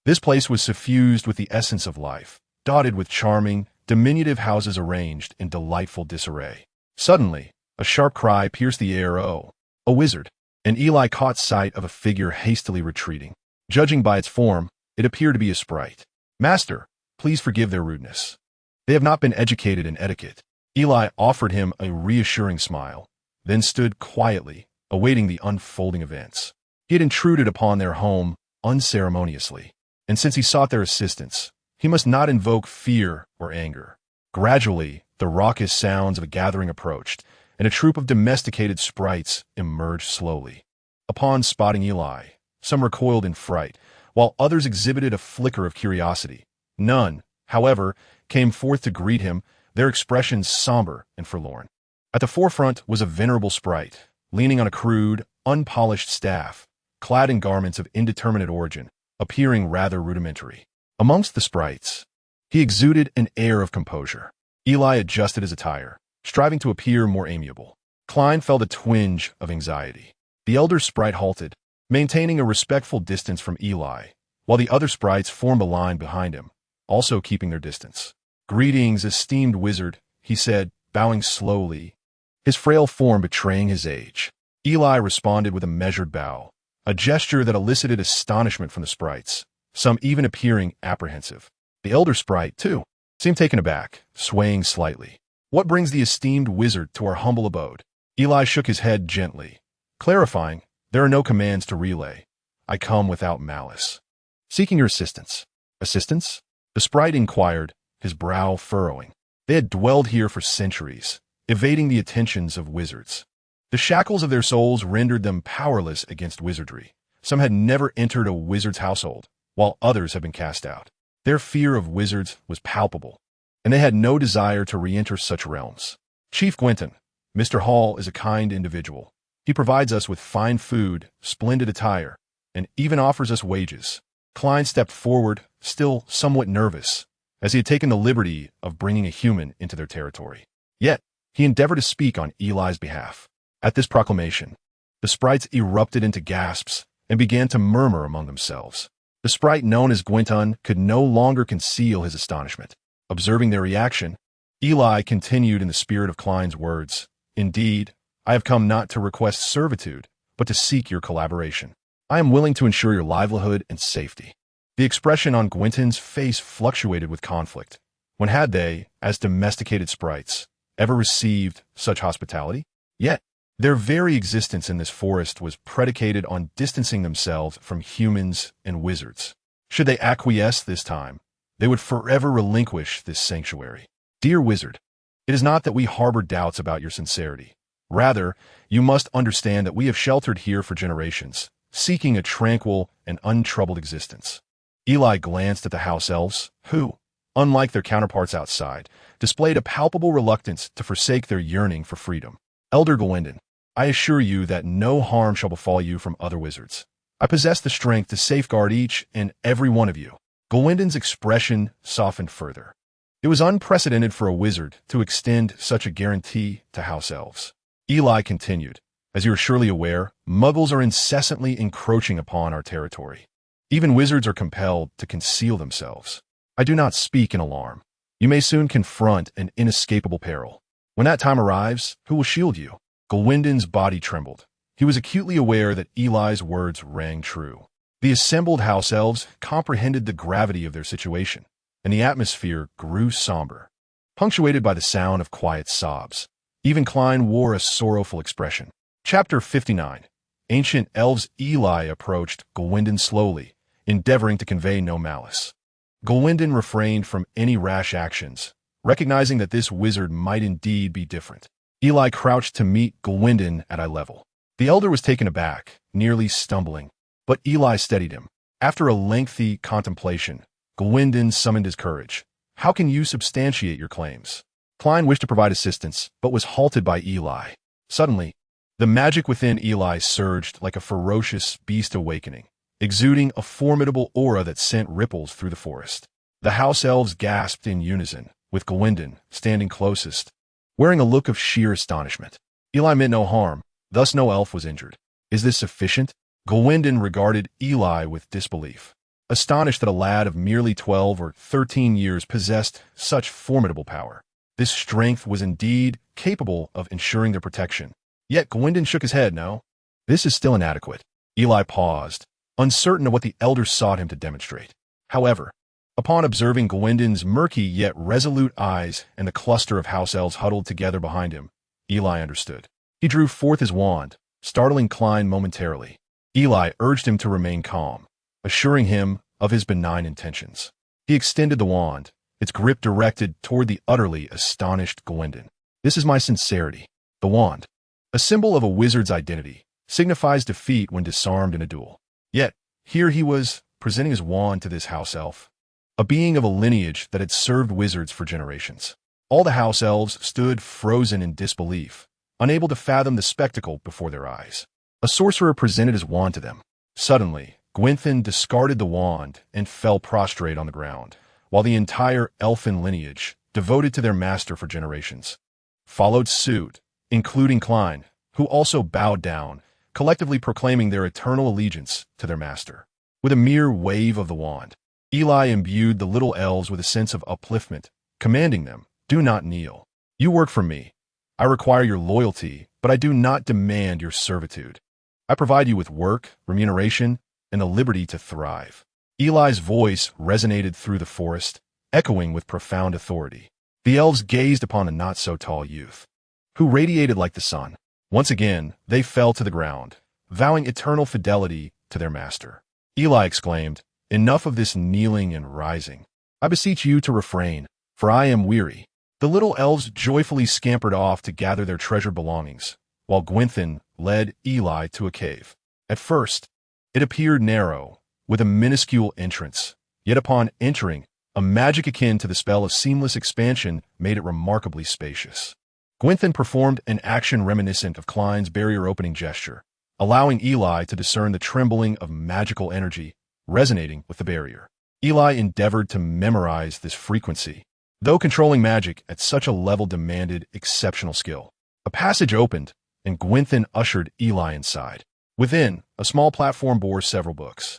This place was suffused with the essence of life, dotted with charming, diminutive houses arranged in delightful disarray. Suddenly, a sharp cry pierced the air. "Oh, a wizard!" And Eli caught sight of a figure hastily retreating. Judging by its form, it appeared to be a sprite. "Master, please forgive their rudeness. They have not been educated in etiquette." Eli offered him a reassuring smile, then stood quietly, awaiting the unfolding events. He had intruded upon their home unceremoniously, and since he sought their assistance, he must not invoke fear or anger. Gradually, the raucous sounds of a gathering approached, and a troop of domesticated sprites emerged slowly. Upon spotting Eli, some recoiled in fright, while others exhibited a flicker of curiosity. None, however, came forth to greet him, their expressions somber and forlorn. At the forefront was a venerable sprite, leaning on a crude, unpolished staff, clad in garments of indeterminate origin, appearing rather rudimentary. Amongst the sprites, he exuded an air of composure. Eli adjusted his attire, striving to appear more amiable. Klein felt a twinge of anxiety. The elder sprite halted, maintaining a respectful distance from Eli, while the other sprites formed a line behind him, also keeping their distance. "Greetings, esteemed wizard," he said, bowing slowly, his frail form betraying his age. Eli responded with a measured bow, a gesture that elicited astonishment from the sprites, some even appearing apprehensive. The elder sprite, too, seemed taken aback, swaying slightly. "What brings the esteemed wizard to our humble abode?" Eli shook his head gently, clarifying, "There are no commands to relay. I come without malice." "Seeking your assistance." "Assistance?" the sprite inquired, his brow furrowing. They had dwelled here for centuries, evading the attentions of wizards. The shackles of their souls rendered them powerless against wizardry. Some had never entered a wizard's household, while others had been cast out. Their fear of wizards was palpable, and they had no desire to re-enter such realms. "Chief Gwynton, Mr. Hall is a kind individual. He provides us with fine food, splendid attire, and even offers us wages." Klein stepped forward, still somewhat nervous, as he had taken the liberty of bringing a human into their territory. Yet, he endeavored to speak on Eli's behalf. At this proclamation, the sprites erupted into gasps and began to murmur among themselves. The sprite known as Gwynton could no longer conceal his astonishment. Observing their reaction, Eli continued in the spirit of Klein's words, "Indeed, I have come not to request servitude, but to seek your collaboration. I am willing to ensure your livelihood and safety." The expression on Gwynton's face fluctuated with conflict. When had they, as domesticated sprites, ever received such hospitality? Yet, their very existence in this forest was predicated on distancing themselves from humans and wizards. Should they acquiesce this time, they would forever relinquish this sanctuary. Dear wizard, it is not that we harbor doubts about your sincerity. Rather, you must understand that we have sheltered here for generations, seeking a tranquil and untroubled existence. Eli glanced at the house elves, who, unlike their counterparts outside, displayed a palpable reluctance to forsake their yearning for freedom. Elder Gwendon, I assure you that no harm shall befall you from other wizards. I possess the strength to safeguard each and every one of you. Gwendon's expression softened further. It was unprecedented for a wizard to extend such a guarantee to house elves. Eli continued, as you are surely aware, muggles are incessantly encroaching upon our territory. Even wizards are compelled to conceal themselves. I do not speak in alarm. You may soon confront an inescapable peril. When that time arrives, who will shield you? Gwendon's body trembled. He was acutely aware that Eli's words rang true. The assembled house elves comprehended the gravity of their situation, and the atmosphere grew somber, punctuated by the sound of quiet sobs. Even Klein wore a sorrowful expression. Chapter 59. Ancient Elves. Eli approached Gwendon slowly, endeavoring to convey no malice. Gwendon refrained from any rash actions, recognizing that this wizard might indeed be different. Eli crouched to meet Gwendon at eye level. The elder was taken aback, nearly stumbling, but Eli steadied him. After a lengthy contemplation, Gwendon summoned his courage. How can you substantiate your claims? Klein wished to provide assistance, but was halted by Eli. Suddenly, the magic within Eli surged like a ferocious beast awakening, exuding a formidable aura that sent ripples through the forest. The house elves gasped in unison, with Gwendon standing closest, wearing a look of sheer astonishment. Eli meant no harm, thus no elf was injured. Is this sufficient? Gwendon regarded Eli with disbelief, astonished that a lad of merely 12 or 13 years possessed such formidable power. This strength was indeed capable of ensuring their protection. Yet Gwendon shook his head. No, this is still inadequate. Eli paused, uncertain of what the elder sought him to demonstrate. However, upon observing Gwendon's murky yet resolute eyes and the cluster of house elves huddled together behind him, Eli understood. He drew forth his wand, startling Klein momentarily. Eli urged him to remain calm, assuring him of his benign intentions. He extended the wand, its grip directed toward the utterly astonished Gwendon. This is my sincerity. The wand, a symbol of a wizard's identity, signifies defeat when disarmed in a duel. Yet, here he was, presenting his wand to this house elf, a being of a lineage that had served wizards for generations. All the house elves stood frozen in disbelief, unable to fathom the spectacle before their eyes. A sorcerer presented his wand to them. Suddenly, Gwynthyn discarded the wand and fell prostrate on the ground, while the entire elfin lineage, devoted to their master for generations, followed suit, including Klein, who also bowed down, collectively proclaiming their eternal allegiance to their master. With a mere wave of the wand, Eli imbued the little elves with a sense of upliftment, commanding them, "Do not kneel. You work for me. I require your loyalty, but I do not demand your servitude. I provide you with work, remuneration, and the liberty to thrive." Eli's voice resonated through the forest, echoing with profound authority. The elves gazed upon the not-so-tall youth, who radiated like the sun. Once again, they fell to the ground, vowing eternal fidelity to their master. Eli exclaimed, "Enough of this kneeling and rising. I beseech you to refrain, for I am weary." The little elves joyfully scampered off to gather their treasured belongings, while Gwynthyn led Eli to a cave. At first, it appeared narrow, with a minuscule entrance, yet upon entering, a magic akin to the spell of seamless expansion made it remarkably spacious. Gwynthyn performed an action reminiscent of Klein's barrier-opening gesture, allowing Eli to discern the trembling of magical energy resonating with the barrier. Eli endeavored to memorize this frequency, though controlling magic at such a level demanded exceptional skill. A passage opened, and Gwynthyn ushered Eli inside. Within, a small platform bore several books,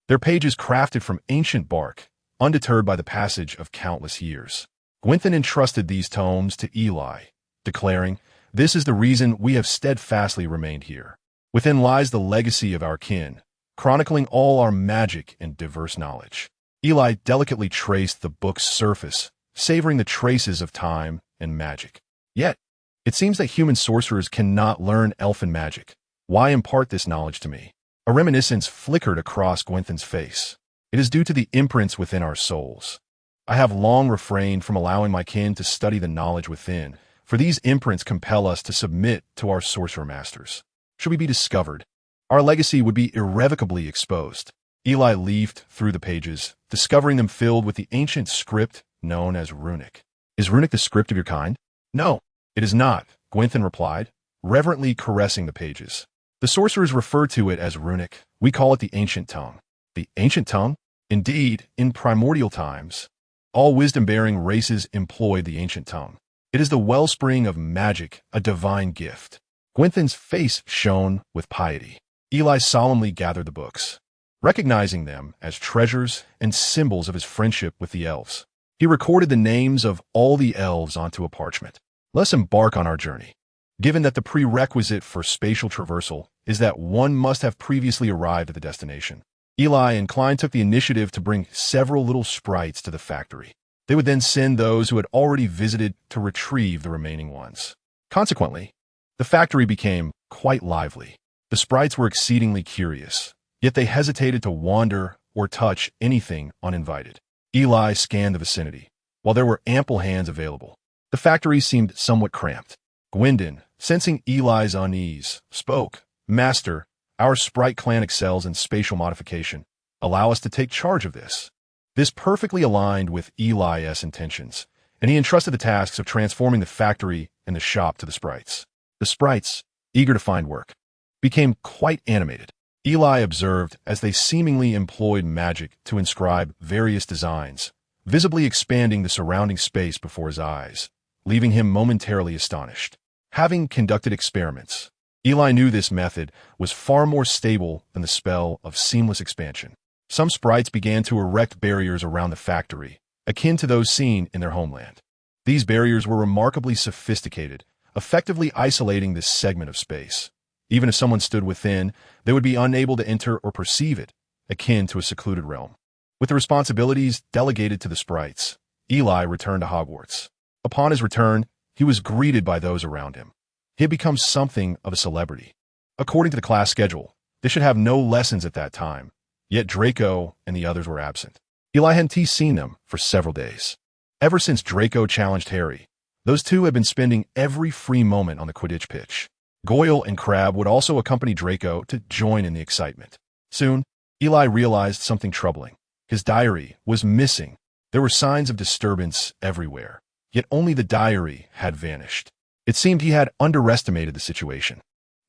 their pages crafted from ancient bark, undeterred by the passage of countless years. Gwynthyn entrusted these tomes to Eli, declaring, "This is the reason we have steadfastly remained here. Within lies the legacy of our kin, chronicling all our magic and diverse knowledge. Eli delicately traced the book's surface, savoring the traces of time and magic. Yet, it seems that human sorcerers cannot learn elfin magic. Why impart this knowledge to me? A reminiscence flickered across Gwynthyn's face. It is due to the imprints within our souls. I have long refrained from allowing my kin to study the knowledge within, for these imprints compel us to submit to our sorcerer masters. Should we be discovered, our legacy would be irrevocably exposed. Eli leafed through the pages, discovering them filled with the ancient script known as runic. Is runic the script of your kind? No, it is not, Gwynthyn replied, reverently caressing the pages. The sorcerers refer to it as runic. We call it the ancient tongue. The ancient tongue? Indeed, in primordial times, all wisdom-bearing races employed the ancient tongue. It is the wellspring of magic, a divine gift. Gwynthyn's face shone with piety. Eli solemnly gathered the books, recognizing them as treasures and symbols of his friendship with the elves. He recorded the names of all the elves onto a parchment. Let's embark on our journey. Given that the prerequisite for spatial traversal is that one must have previously arrived at the destination, Eli and Klein took the initiative to bring several little sprites to the factory. They would then send those who had already visited to retrieve the remaining ones. Consequently, the factory became quite lively. The sprites were exceedingly curious, yet they hesitated to wander or touch anything uninvited. Eli scanned the vicinity. While there were ample hands available, the factory seemed somewhat cramped. Gwendon, sensing Eli's unease, spoke. Master, our sprite clan excels in spatial modification. Allow us to take charge of this. This perfectly aligned with Eli's intentions, and he entrusted the tasks of transforming the factory and the shop to the sprites. The sprites, eager to find work, became quite animated. Eli observed as they seemingly employed magic to inscribe various designs, visibly expanding the surrounding space before his eyes, leaving him momentarily astonished. Having conducted experiments, Eli knew this method was far more stable than the spell of seamless expansion. Some sprites began to erect barriers around the factory, akin to those seen in their homeland. These barriers were remarkably sophisticated, effectively isolating this segment of space. Even if someone stood within, they would be unable to enter or perceive it, akin to a secluded realm. With the responsibilities delegated to the sprites, Eli returned to Hogwarts. Upon his return, he was greeted by those around him. He had become something of a celebrity. According to the class schedule, they should have no lessons at that time, yet Draco and the others were absent. Eli hadn't seen them for several days. Ever since Draco challenged Harry, those two had been spending every free moment on the Quidditch pitch. Goyle and Crabbe would also accompany Draco to join in the excitement. Soon, Eli realized something troubling. His diary was missing. There were signs of disturbance everywhere, yet only the diary had vanished. It seemed he had underestimated the situation.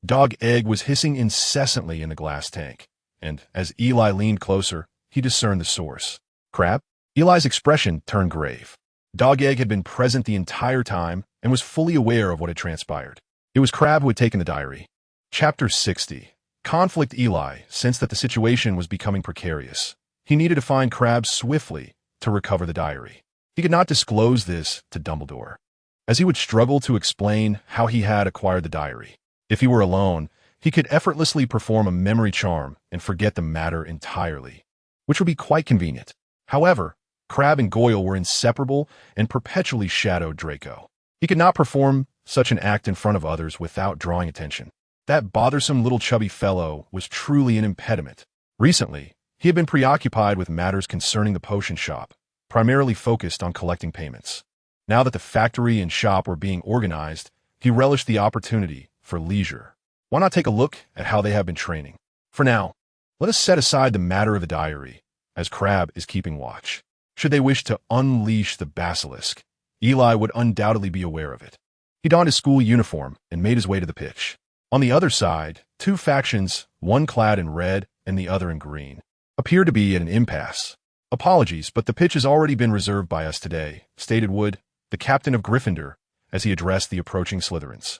Dog Egg was hissing incessantly in the glass tank, and as Eli leaned closer, he discerned the source. Crabbe? Eli's expression turned grave. Dog Egg had been present the entire time and was fully aware of what had transpired. It was Crabbe who had taken the diary. Chapter 60. Conflict. Eli sensed that the situation was becoming precarious. He needed to find Crabbe swiftly to recover the diary. He could not disclose this to Dumbledore, as he would struggle to explain how he had acquired the diary. If he were alone, he could effortlessly perform a memory charm and forget the matter entirely, which would be quite convenient. However, Crabbe and Goyle were inseparable and perpetually shadowed Draco. He could not perform such an act in front of others without drawing attention. That bothersome little chubby fellow was truly an impediment. Recently, he had been preoccupied with matters concerning the potion shop, primarily focused on collecting payments. Now that the factory and shop were being organized, he relished the opportunity for leisure. Why not take a look at how they have been training? For now, let us set aside the matter of the diary, as Crabbe is keeping watch. Should they wish to unleash the basilisk, Eli would undoubtedly be aware of it. He donned his school uniform and made his way to the pitch. On the other side, two factions, one clad in red and the other in green, appeared to be at an impasse. Apologies, but the pitch has already been reserved by us today, stated Wood, the captain of Gryffindor, as he addressed the approaching Slytherins.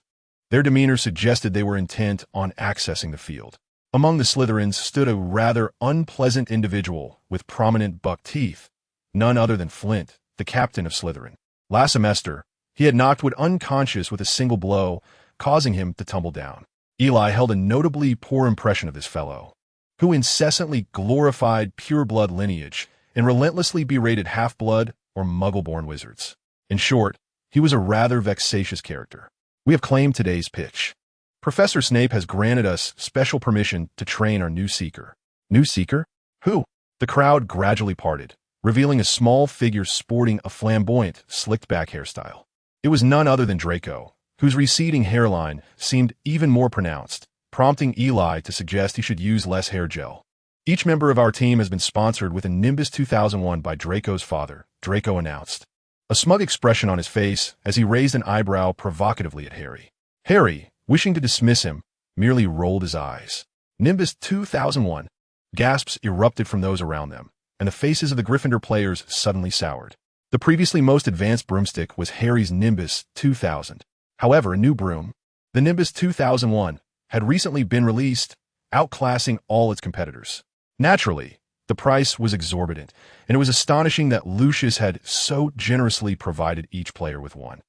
Their demeanor suggested they were intent on accessing the field. Among the Slytherins stood a rather unpleasant individual with prominent buck teeth, none other than Flint, the captain of Slytherin. Last semester, he had knocked Wood unconscious with a single blow, causing him to tumble down. Eli held a notably poor impression of this fellow. who incessantly glorified pure-blood lineage and relentlessly berated half-blood or muggle-born wizards. In short, he was a rather vexatious character. We have claimed today's pitch. Professor Snape has granted us special permission to train our new Seeker. New Seeker? Who? The crowd gradually parted, revealing a small figure sporting a flamboyant, slicked-back hairstyle. It was none other than Draco, whose receding hairline seemed even more pronounced, prompting Eli to suggest he should use less hair gel. Each member of our team has been sponsored with a Nimbus 2001 by Draco's father, Draco announced, a smug expression on his face as he raised an eyebrow provocatively at Harry. Harry, wishing to dismiss him, merely rolled his eyes. Nimbus 2001. Gasps erupted from those around them, and the faces of the Gryffindor players suddenly soured. The previously most advanced broomstick was Harry's Nimbus 2000. However, a new broom, the Nimbus 2001, had recently been released, outclassing all its competitors. Naturally, the price was exorbitant, and it was astonishing that Lucius had so generously provided each player with one.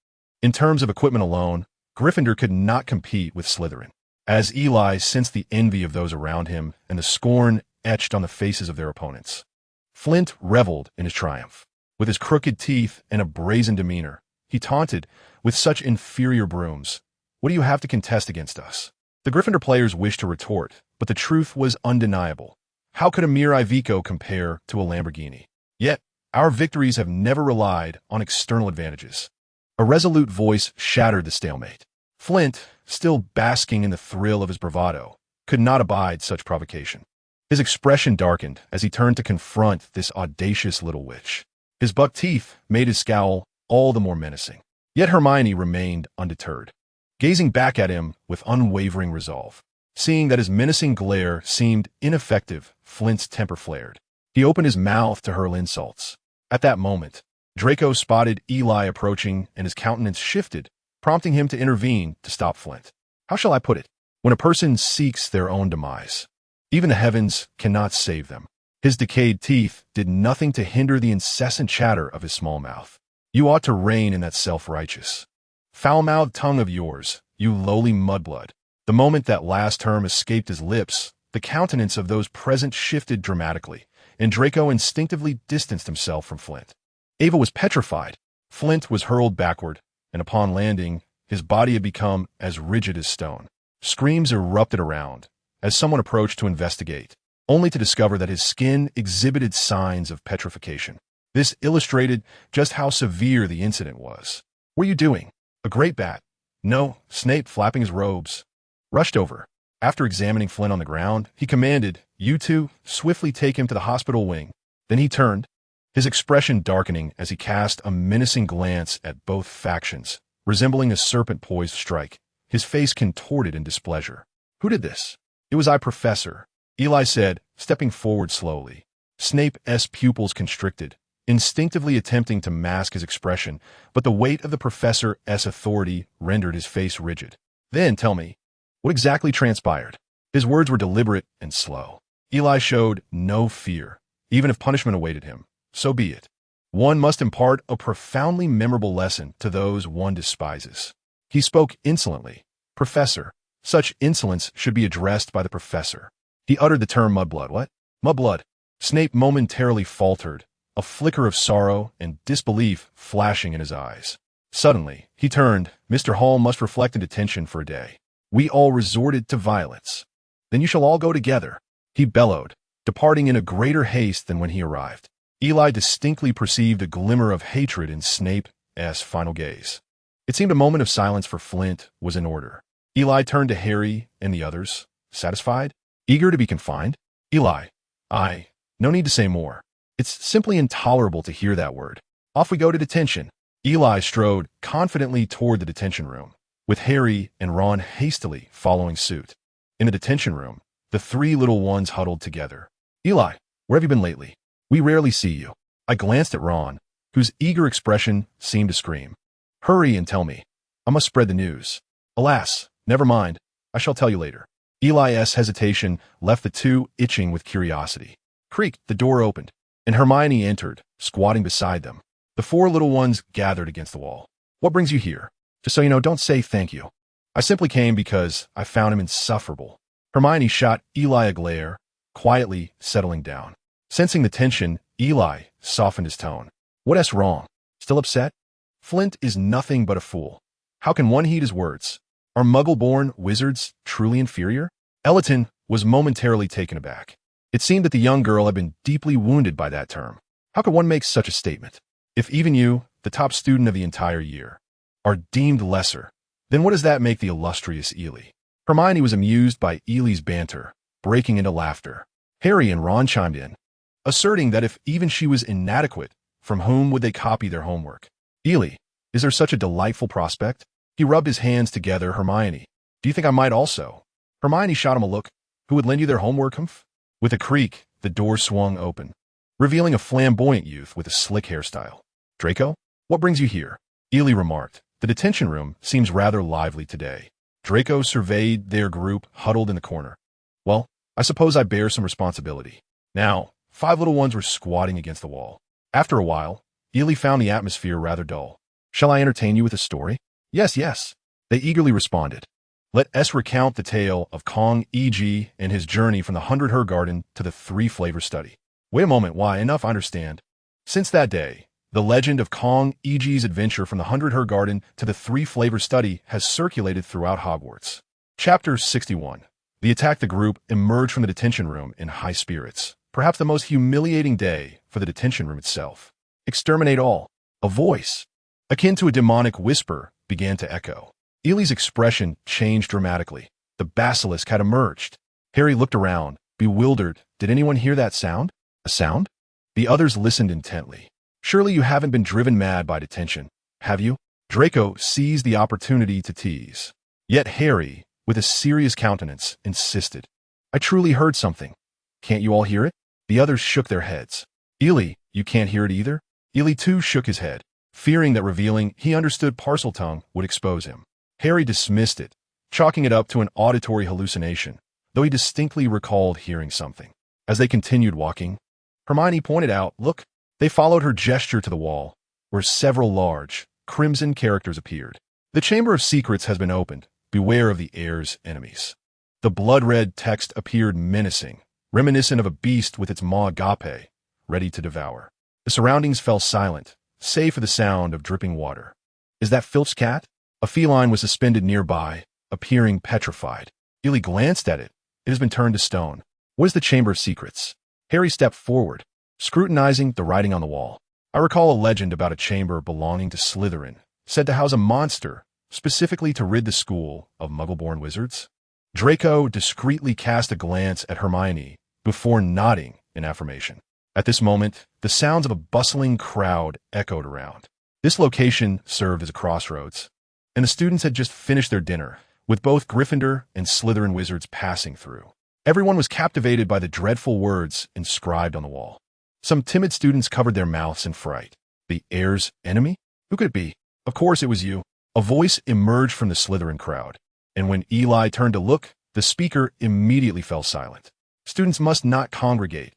In terms of equipment alone, Gryffindor could not compete with Slytherin, as Eli sensed the envy of those around him and the scorn etched on the faces of their opponents. Flint reveled in his triumph. With his crooked teeth and a brazen demeanor, he taunted, with such inferior brooms, "What do you have to contest against us?" The Gryffindor players wished to retort, but the truth was undeniable. How could a mere Iveco compare to a Lamborghini? Yet, our victories have never relied on external advantages. A resolute voice shattered the stalemate. Flint, still basking in the thrill of his bravado, could not abide such provocation. His expression darkened as he turned to confront this audacious little witch. His buck teeth made his scowl all the more menacing. Yet Hermione remained undeterred, gazing back at him with unwavering resolve. Seeing that his menacing glare seemed ineffective, Flint's temper flared. He opened his mouth to hurl insults. At that moment, Draco spotted Eli approaching and his countenance shifted, prompting him to intervene to stop Flint. How shall I put it? When a person seeks their own demise, even the heavens cannot save them. His decayed teeth did nothing to hinder the incessant chatter of his small mouth. You ought to reign in that self-righteous, foul-mouthed tongue of yours, you lowly mudblood. The moment that last term escaped his lips, the countenance of those present shifted dramatically, and Draco instinctively distanced himself from Flint. Ava was petrified. Flint was hurled backward, and upon landing, his body had become as rigid as stone. Screams erupted around as someone approached to investigate, only to discover that his skin exhibited signs of petrification. This illustrated just how severe the incident was. "What are you doing?" "A great bat." "No." Snape, flapping his robes, rushed over. After examining Flint on the ground, he commanded, "You two, swiftly take him to the hospital wing." Then he turned, his expression darkening as he cast a menacing glance at both factions, resembling a serpent poised to strike, his face contorted in displeasure. "Who did this?" "It was I, Professor," Eli said, stepping forward slowly. Snape's pupils constricted, instinctively attempting to mask his expression, but the weight of the professor's authority rendered his face rigid. "Then tell me, what exactly transpired?" His words were deliberate and slow. Eli showed no fear. Even if punishment awaited him, so be it. One must impart a profoundly memorable lesson to those one despises. He spoke insolently. "Professor." Such insolence should be addressed by the professor. He uttered the term mudblood. "What?" "Mudblood." Snape momentarily faltered, a flicker of sorrow and disbelief flashing in his eyes. Suddenly, he turned. "Mr. Hall must reflect in detention for a day. We all resorted to violence. Then you shall all go together," he bellowed, departing in a greater haste than when he arrived. Eli distinctly perceived a glimmer of hatred in Snape's final gaze. It seemed a moment of silence for Flint was in order. Eli turned to Harry and the others, satisfied, eager to be confined. "Eli, no need to say more. It's simply intolerable to hear that word. Off we go to detention." Eli strode confidently toward the detention room, with Harry and Ron hastily following suit. In the detention room, the three little ones huddled together. "Eli, where have you been lately? We rarely see you." I glanced at Ron, whose eager expression seemed to scream, "Hurry and tell me. I must spread the news." "Alas, never mind. I shall tell you later." Eli's hesitation left the two itching with curiosity. Creaked, the door opened, and Hermione entered, squatting beside them. The four little ones gathered against the wall. "What brings you here? Just so you know, don't say thank you." "I simply came because I found him insufferable." Hermione shot Eli a glare, quietly settling down. Sensing the tension, Eli softened his tone. What's wrong? Still upset? Flint is nothing but a fool. How can one heed his words? Are Muggle-born wizards truly inferior? Elliton was momentarily taken aback. It seemed that the young girl had been deeply wounded by that term. How could one make such a statement? If even you, the top student of the entire year, are deemed lesser, then what does that make the illustrious Ely? Hermione was amused by Ely's banter, breaking into laughter. Harry and Ron chimed in, asserting that if even she was inadequate, from whom would they copy their homework? Ely, is there such a delightful prospect? He rubbed his hands together. Hermione, do you think I might also? Hermione shot him a look. Who would lend you their homework, humph? With a creak, the door swung open, revealing a flamboyant youth with a slick hairstyle. Draco, what brings you here? Ely remarked. The detention room seems rather lively today. Draco surveyed their group huddled in the corner. Well, I suppose I bear some responsibility. Now, 5 little ones were squatting against the wall. After a while, Ely found the atmosphere rather dull. Shall I entertain you with a story? Yes, yes. They eagerly responded. Let us recount the tale of Kong E.G. and his journey from the 100 Garden to the 3-Flavor Study. Wait a moment, why, enough, I understand. Since that day, the legend of Kong E.G.'s adventure from the 100 Garden to the 3-Flavor Study has circulated throughout Hogwarts. Chapter 61. The attack. The group emerged from the detention room in high spirits. Perhaps the most humiliating day for the detention room itself. Exterminate all. A voice, akin to a demonic whisper, began to echo. Ely's expression changed dramatically. The basilisk had emerged. Harry looked around, bewildered. Did anyone hear that sound? A sound? The others listened intently. Surely you haven't been driven mad by detention, have you? Draco seized the opportunity to tease. Yet Harry, with a serious countenance, insisted. I truly heard something. Can't you all hear it? The others shook their heads. Ely, you can't hear it either? Ely too shook his head, fearing that revealing he understood Parseltongue would expose him. Harry dismissed it, chalking it up to an auditory hallucination, though he distinctly recalled hearing something. As they continued walking, Hermione pointed out, look. They followed her gesture to the wall, where several large, crimson characters appeared. The Chamber of Secrets has been opened. Beware of the heir's enemies. The blood-red text appeared menacing, reminiscent of a beast with its maw agape, ready to devour. The surroundings fell silent, save for the sound of dripping water. Is that Filch's cat? A feline was suspended nearby, appearing petrified. Ely glanced at it. It has been turned to stone. What is the Chamber of Secrets? Harry stepped forward, scrutinizing the writing on the wall. I recall a legend about a chamber belonging to Slytherin, said to house a monster, specifically to rid the school of Muggle-born wizards. Draco discreetly cast a glance at Hermione before nodding in affirmation. At this moment, the sounds of a bustling crowd echoed around. This location served as a crossroads, and the students had just finished their dinner, with both Gryffindor and Slytherin wizards passing through. Everyone was captivated by the dreadful words inscribed on the wall. Some timid students covered their mouths in fright. The heir's enemy? Who could it be? Of course it was you. A voice emerged from the Slytherin crowd, and when Eli turned to look, the speaker immediately fell silent. Students must not congregate,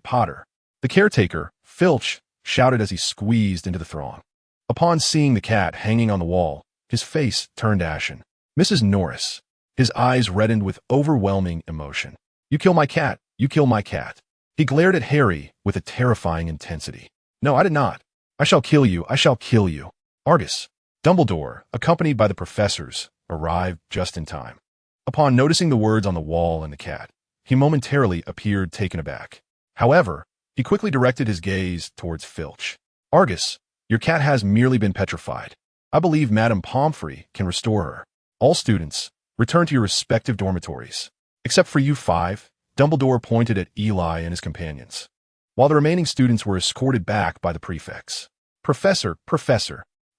Potter. The caretaker, Filch, shouted as he squeezed into the throng. Upon seeing the cat hanging on the wall, his face turned ashen. Mrs. Norris, his eyes reddened with overwhelming emotion. You kill my cat, you kill my cat. He glared at Harry with a terrifying intensity. No, I did not. I shall kill you, I shall kill you. Argus. Dumbledore, accompanied by the professors, arrived just in time. Upon noticing the words on the wall and the cat, he momentarily appeared taken aback. However, he quickly directed his gaze towards Filch. Argus, your cat has merely been petrified. I believe Madame Pomfrey can restore her. All students, return to your respective dormitories. Except for you 5, Dumbledore pointed at Eli and his companions, while the remaining students were escorted back by the prefects. Professor,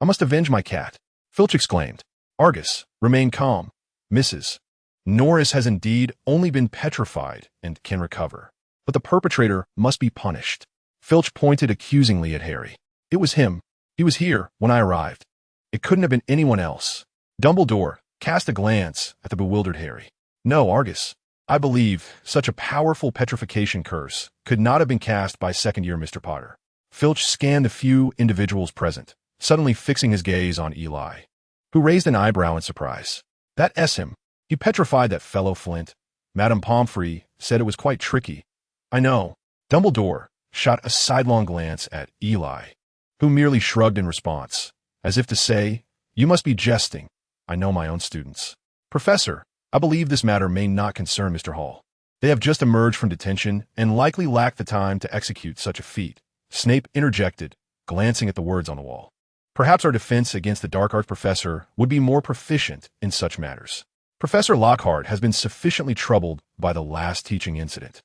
I must avenge my cat, Filch exclaimed. Argus, remain calm. Mrs. Norris has indeed only been petrified and can recover, but the perpetrator must be punished. Filch pointed accusingly at Harry. It was him. He was here when I arrived. It couldn't have been anyone else. Dumbledore cast a glance at the bewildered Harry. No, Argus. I believe such a powerful petrification curse could not have been cast by second-year Mr. Potter. Filch scanned the few individuals present, suddenly fixing his gaze on Eli, who raised an eyebrow in surprise. That him. He petrified that fellow Flint. Madame Pomfrey said it was quite tricky. I know. Dumbledore shot a sidelong glance at Eli, who merely shrugged in response, as if to say, "You must be jesting. I know my own students." Professor, I believe this matter may not concern Mr. Hall. They have just emerged from detention and likely lack the time to execute such a feat, Snape interjected, glancing at the words on the wall. Perhaps our defense against the dark arts professor would be more proficient in such matters. Professor Lockhart has been sufficiently troubled by the last teaching incident.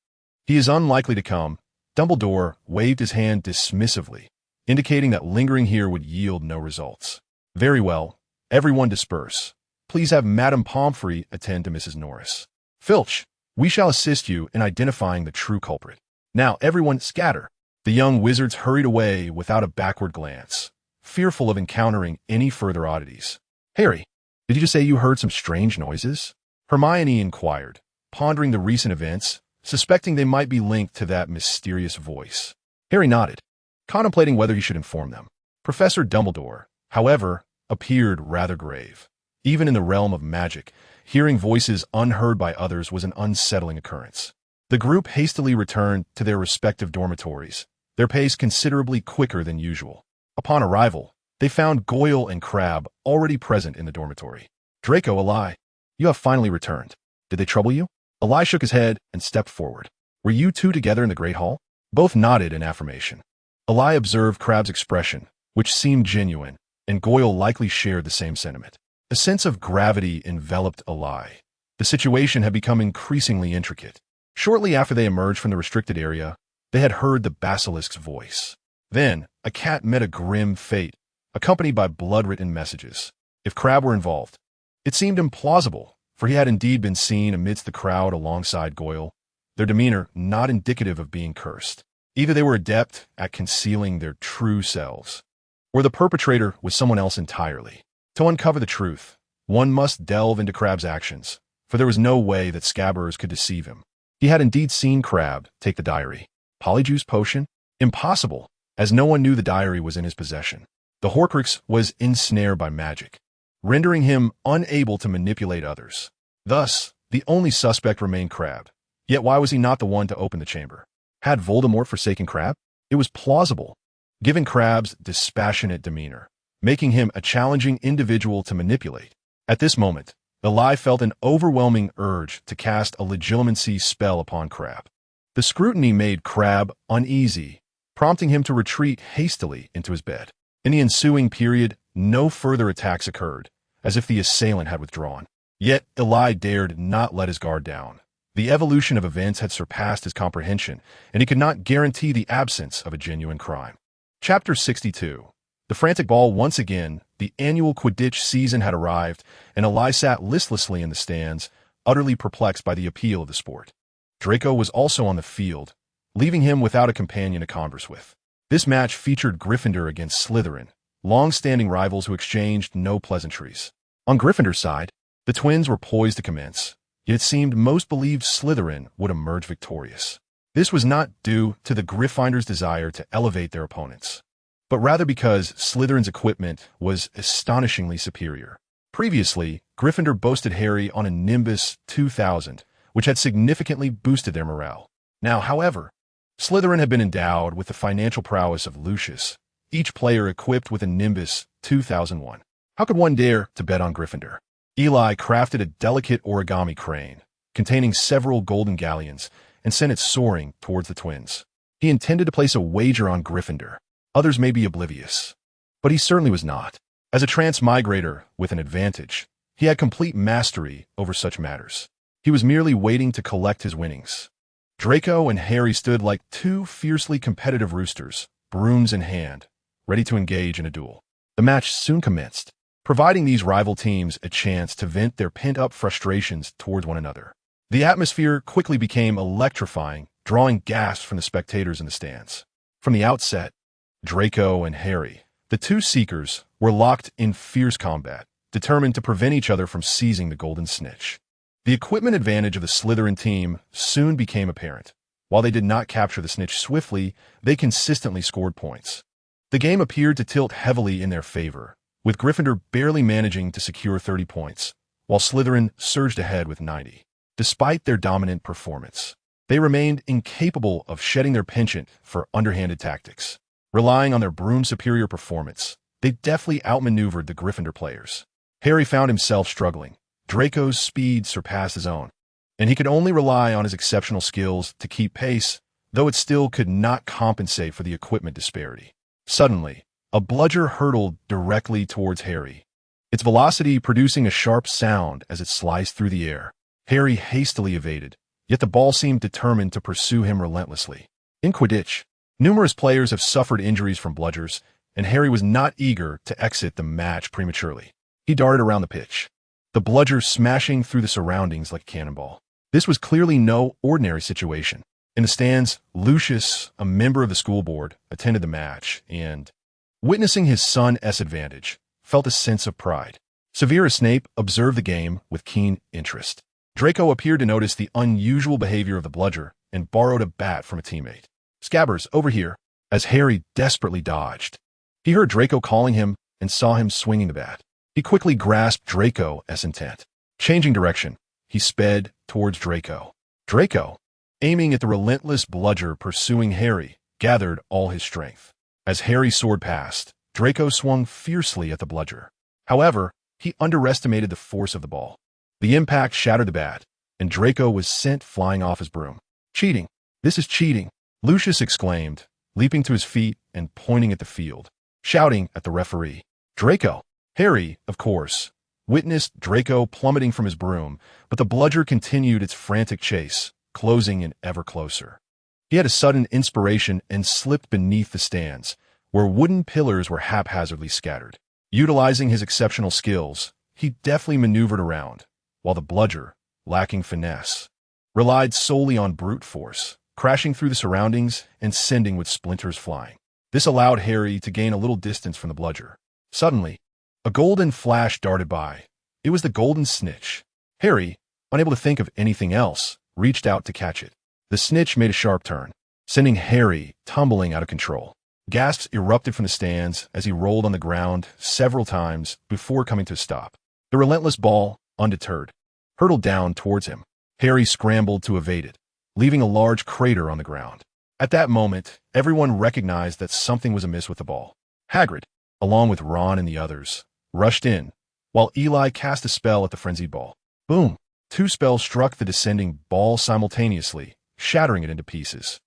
He is unlikely to come. Dumbledore waved his hand dismissively, indicating that lingering here would yield no results. Very well, everyone disperse. Please have Madame Pomfrey attend to Mrs. Norris. Filch, we shall assist you in identifying the true culprit. Now everyone scatter. The young wizards hurried away without a backward glance, fearful of encountering any further oddities. Harry, did you just say you heard some strange noises? Hermione inquired, pondering the recent events, suspecting they might be linked to that mysterious voice. Harry nodded, contemplating whether he should inform them. Professor Dumbledore, however, appeared rather grave. Even in the realm of magic, hearing voices unheard by others was an unsettling occurrence. The group hastily returned to their respective dormitories, their pace considerably quicker than usual. Upon arrival, they found Goyle and Crabbe already present in the dormitory. Draco, Eli, you have finally returned. Did they trouble you? Eli shook his head and stepped forward. Were you two together in the Great Hall? Both nodded in affirmation. Eli observed Crabbe's expression, which seemed genuine, and Goyle likely shared the same sentiment. A sense of gravity enveloped Eli. The situation had become increasingly intricate. Shortly after they emerged from the restricted area, they had heard the basilisk's voice. Then, a cat met a grim fate, accompanied by blood-written messages. If Crabbe were involved, it seemed implausible, for he had indeed been seen amidst the crowd alongside Goyle, their demeanor not indicative of being cursed. Either they were adept at concealing their true selves, or the perpetrator was someone else entirely. To uncover the truth, one must delve into Crabbe's actions, for there was no way that Scabbers could deceive him. He had indeed seen Crabbe take the diary. Polyjuice potion? Impossible, as no one knew the diary was in his possession. The Horcrux was ensnared by magic, rendering him unable to manipulate others. Thus, the only suspect remained Crabbe. Yet why was he not the one to open the chamber? Had Voldemort forsaken Crabbe? It was plausible, given Crabbe's dispassionate demeanor, making him a challenging individual to manipulate. At this moment, Eli felt an overwhelming urge to cast a legilimency spell upon Crabbe. The scrutiny made Crabbe uneasy, prompting him to retreat hastily into his bed. In the ensuing period, no further attacks occurred, as if the assailant had withdrawn. Yet Eli dared not let his guard down. The evolution of events had surpassed his comprehension, and he could not guarantee the absence of a genuine crime. Chapter 62. The frantic ball once again, the annual Quidditch season had arrived, and Eli sat listlessly in the stands, utterly perplexed by the appeal of the sport. Draco was also on the field, leaving him without a companion to converse with. This match featured Gryffindor against Slytherin, long-standing rivals who exchanged no pleasantries. On Gryffindor's side, the twins were poised to commence, yet it seemed most believed Slytherin would emerge victorious. This was not due to the Gryffindors' desire to elevate their opponents, but rather because Slytherin's equipment was astonishingly superior. Previously, Gryffindor boasted Harry on a Nimbus 2000, which had significantly boosted their morale. Now, however, Slytherin had been endowed with the financial prowess of Lucius, each player equipped with a Nimbus 2001. How could one dare to bet on Gryffindor? Eli crafted a delicate origami crane, containing several golden galleons, and sent it soaring towards the twins. He intended to place a wager on Gryffindor. Others may be oblivious, but he certainly was not. As a transmigrator with an advantage, he had complete mastery over such matters. He was merely waiting to collect his winnings. Draco and Harry stood like two fiercely competitive roosters, brooms in hand, ready to engage in a duel. The match soon commenced, providing these rival teams a chance to vent their pent-up frustrations towards one another. The atmosphere quickly became electrifying, drawing gasps from the spectators in the stands. From the outset, Draco and Harry, the two Seekers, were locked in fierce combat, determined to prevent each other from seizing the golden snitch. The equipment advantage of the Slytherin team soon became apparent. While they did not capture the snitch swiftly, they consistently scored points. The game appeared to tilt heavily in their favor, with Gryffindor barely managing to secure 30 points, while Slytherin surged ahead with 90. Despite their dominant performance, they remained incapable of shedding their penchant for underhanded tactics. Relying on their broom's superior performance, they deftly outmaneuvered the Gryffindor players. Harry found himself struggling. Draco's speed surpassed his own, and he could only rely on his exceptional skills to keep pace, though it still could not compensate for the equipment disparity. Suddenly, a bludger hurtled directly towards Harry, its velocity producing a sharp sound as it sliced through the air. Harry hastily evaded, yet the ball seemed determined to pursue him relentlessly. In Quidditch, numerous players have suffered injuries from bludgers, and Harry was not eager to exit the match prematurely. He darted around the pitch, the bludger smashing through the surroundings like a cannonball. This was clearly no ordinary situation. In the stands, Lucius, a member of the school board, attended the match and, witnessing his son's advantage, felt a sense of pride. Severus Snape observed the game with keen interest. Draco appeared to notice the unusual behavior of the bludger and borrowed a bat from a teammate. "Scabbers, over here," as Harry desperately dodged. He heard Draco calling him and saw him swinging the bat. He quickly grasped Draco's intent. Changing direction, he sped towards Draco. Draco, aiming at the relentless bludger pursuing Harry, gathered all his strength. As Harry soared past, Draco swung fiercely at the bludger. However, he underestimated the force of the ball. The impact shattered the bat, and Draco was sent flying off his broom. "Cheating! This is cheating!" Lucius exclaimed, leaping to his feet and pointing at the field, shouting at the referee. Draco! Harry, of course, witnessed Draco plummeting from his broom, but the bludger continued its frantic chase, closing in ever closer. He had a sudden inspiration and slipped beneath the stands, where wooden pillars were haphazardly scattered. Utilizing his exceptional skills, he deftly maneuvered around, while the bludger, lacking finesse, relied solely on brute force, crashing through the surroundings and sending with splinters flying. This allowed Harry to gain a little distance from the bludger. Suddenly, a golden flash darted by. It was the golden snitch. Harry, unable to think of anything else, reached out to catch it. The snitch made a sharp turn, sending Harry tumbling out of control. Gasps erupted from the stands as he rolled on the ground several times before coming to a stop. The relentless ball, undeterred, hurtled down towards him. Harry scrambled to evade it, leaving a large crater on the ground. At that moment, everyone recognized that something was amiss with the ball. Hagrid, along with Ron and the others, rushed in, while Eli cast a spell at the frenzied ball. Boom! 2 spells struck the descending ball simultaneously, shattering it into pieces.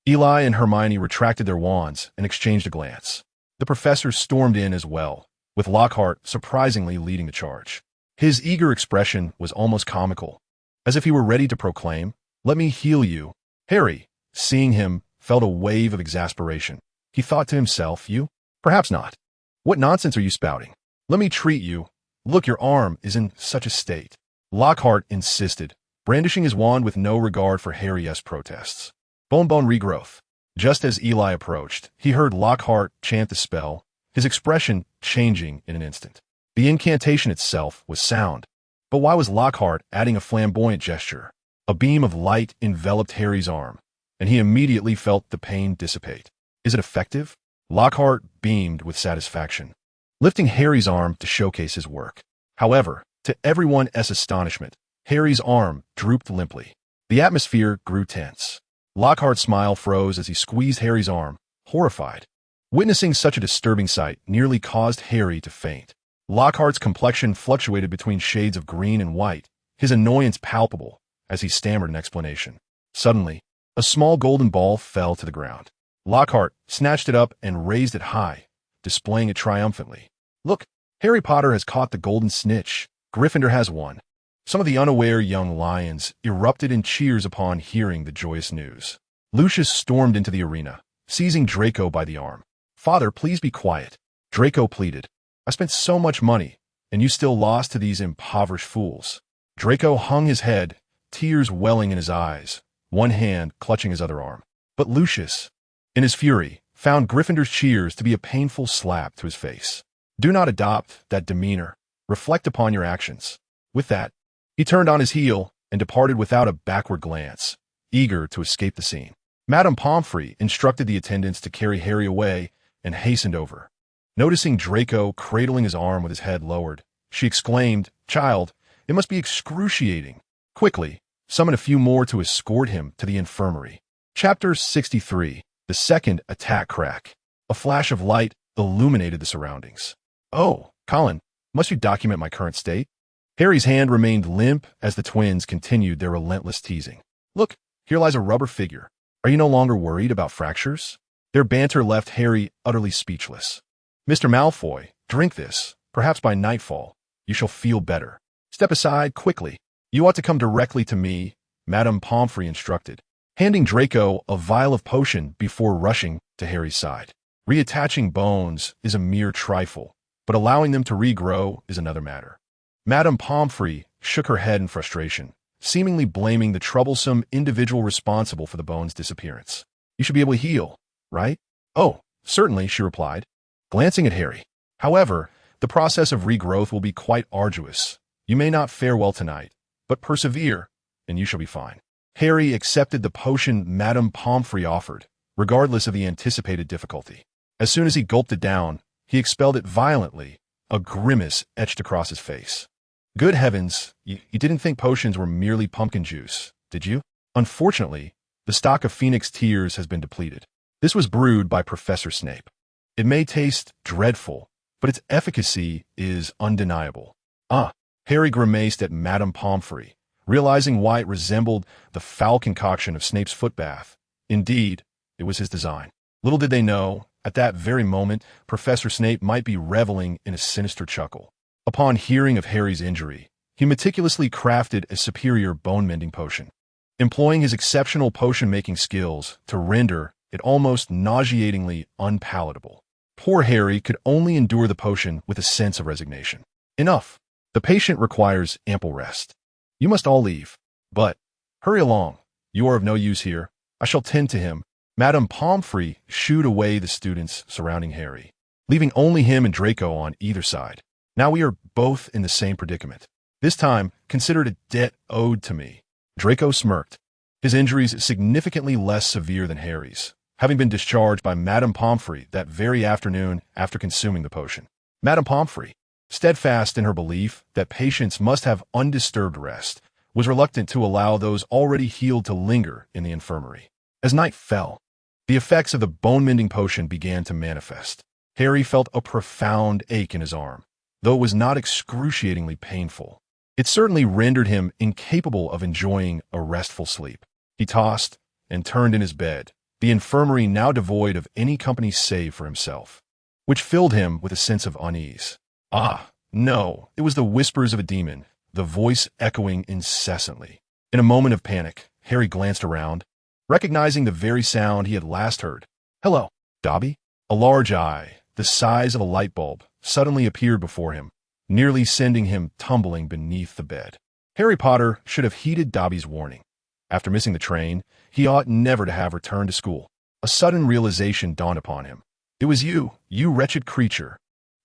Eli and Hermione retracted their wands and exchanged a glance. The professor stormed in as well, with Lockhart surprisingly leading the charge. His eager expression was almost comical, as if he were ready to proclaim, "Let me heal you." Harry, seeing him, felt a wave of exasperation. He thought to himself, "You? Perhaps not. What nonsense are you spouting? Let me treat you. Look, your arm is in such a state." Lockhart insisted, brandishing his wand with no regard for Harry's protests. Bone regrowth. Just as Eli approached, he heard Lockhart chant the spell, his expression changing in an instant. The incantation itself was sound, but why was Lockhart adding a flamboyant gesture? A beam of light enveloped Harry's arm, and he immediately felt the pain dissipate. Is it effective? Lockhart beamed with satisfaction, lifting Harry's arm to showcase his work. However, to everyone's astonishment, Harry's arm drooped limply. The atmosphere grew tense. Lockhart's smile froze as he squeezed Harry's arm, horrified. Witnessing such a disturbing sight nearly caused Harry to faint. Lockhart's complexion fluctuated between shades of green and white, his annoyance palpable as he stammered an explanation. Suddenly, a small golden ball fell to the ground. Lockhart snatched it up and raised it high, displaying it triumphantly. "Look, Harry Potter has caught the golden snitch. Gryffindor has won." Some of the unaware young lions erupted in cheers upon hearing the joyous news. Lucius stormed into the arena, seizing Draco by the arm. "Father, please be quiet." Draco pleaded. "I spent so much money, and you still lost to these impoverished fools." Draco hung his head, tears welling in his eyes, one hand clutching his other arm. But Lucius, in his fury, found Gryffindor's cheers to be a painful slap to his face. "Do not adopt that demeanor. Reflect upon your actions." With that, he turned on his heel and departed without a backward glance, eager to escape the scene. Madame Pomfrey instructed the attendants to carry Harry away and hastened over. Noticing Draco cradling his arm with his head lowered, she exclaimed, "Child, it must be excruciating." Quickly, summon a few more to escort him to the infirmary. Chapter 63. The Second Attack Crack. A flash of light illuminated the surroundings. "Oh, Colin, must you document my current state?" Harry's hand remained limp as the twins continued their relentless teasing. "Look, here lies a rubber figure. Are you no longer worried about fractures?" Their banter left Harry utterly speechless. "Mr. Malfoy, drink this. Perhaps by nightfall, you shall feel better. Step aside quickly. You ought to come directly to me," Madame Pomfrey instructed, handing Draco a vial of potion before rushing to Harry's side. Reattaching bones is a mere trifle, but allowing them to regrow is another matter. Madame Pomfrey shook her head in frustration, seemingly blaming the troublesome individual responsible for the bone's disappearance. "You should be able to heal, right?" "Oh, certainly," she replied, glancing at Harry. "However, the process of regrowth will be quite arduous. You may not fare well tonight, but persevere, and you shall be fine." Harry accepted the potion Madame Pomfrey offered, regardless of the anticipated difficulty. As soon as he gulped it down, he expelled it violently, a grimace etched across his face. "Good heavens, you didn't think potions were merely pumpkin juice, did you?" "Unfortunately, the stock of Phoenix tears has been depleted. This was brewed by Professor Snape. It may taste dreadful, but its efficacy is undeniable." "Ah," Harry grimaced at Madame Pomfrey, realizing why it resembled the foul concoction of Snape's footbath. Indeed, it was his design. Little did they know, at that very moment, Professor Snape might be reveling in a sinister chuckle. Upon hearing of Harry's injury, he meticulously crafted a superior bone-mending potion, employing his exceptional potion-making skills to render it almost nauseatingly unpalatable. Poor Harry could only endure the potion with a sense of resignation. "Enough. The patient requires ample rest. You must all leave. But hurry along. You are of no use here. I shall tend to him." Madame Pomfrey shooed away the students surrounding Harry, leaving only him and Draco on either side. "Now we are both in the same predicament. This time, consider it a debt owed to me." Draco smirked, his injuries significantly less severe than Harry's, having been discharged by Madame Pomfrey that very afternoon after consuming the potion. Madame Pomfrey, steadfast in her belief that patients must have undisturbed rest, was reluctant to allow those already healed to linger in the infirmary. As night fell, the effects of the bone-mending potion began to manifest. Harry felt a profound ache in his arm, though it was not excruciatingly painful. It certainly rendered him incapable of enjoying a restful sleep. He tossed and turned in his bed, the infirmary now devoid of any company save for himself, which filled him with a sense of unease. Ah, no, it was the whispers of a demon, the voice echoing incessantly. In a moment of panic, Harry glanced around, recognizing the very sound he had last heard. "Hello, Dobby?" A large eye, the size of a light bulb, suddenly appeared before him, nearly sending him tumbling beneath the bed. Harry Potter should have heeded Dobby's warning. After missing the train, he ought never to have returned to school. A sudden realization dawned upon him. "It was you, you wretched creature.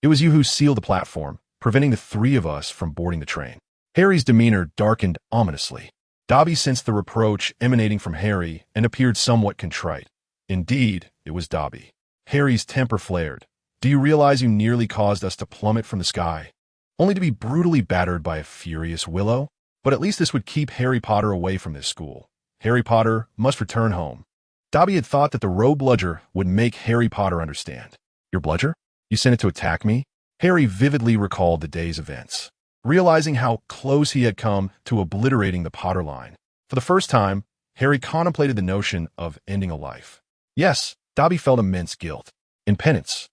It was you who sealed the platform, preventing the three of us from boarding the train." Harry's demeanor darkened ominously. Dobby sensed the reproach emanating from Harry and appeared somewhat contrite. Indeed, it was Dobby. Harry's temper flared. "Do you realize you nearly caused us to plummet from the sky, only to be brutally battered by a furious Willow? But at least this would keep Harry Potter away from this school. Harry Potter must return home." Dobby had thought that the rogue bludger would make Harry Potter understand. "Your bludger? You sent it to attack me?" Harry vividly recalled the day's events, realizing how close he had come to obliterating the Potter line. For the first time, Harry contemplated the notion of ending a life. Yes, Dobby felt immense guilt. In penance,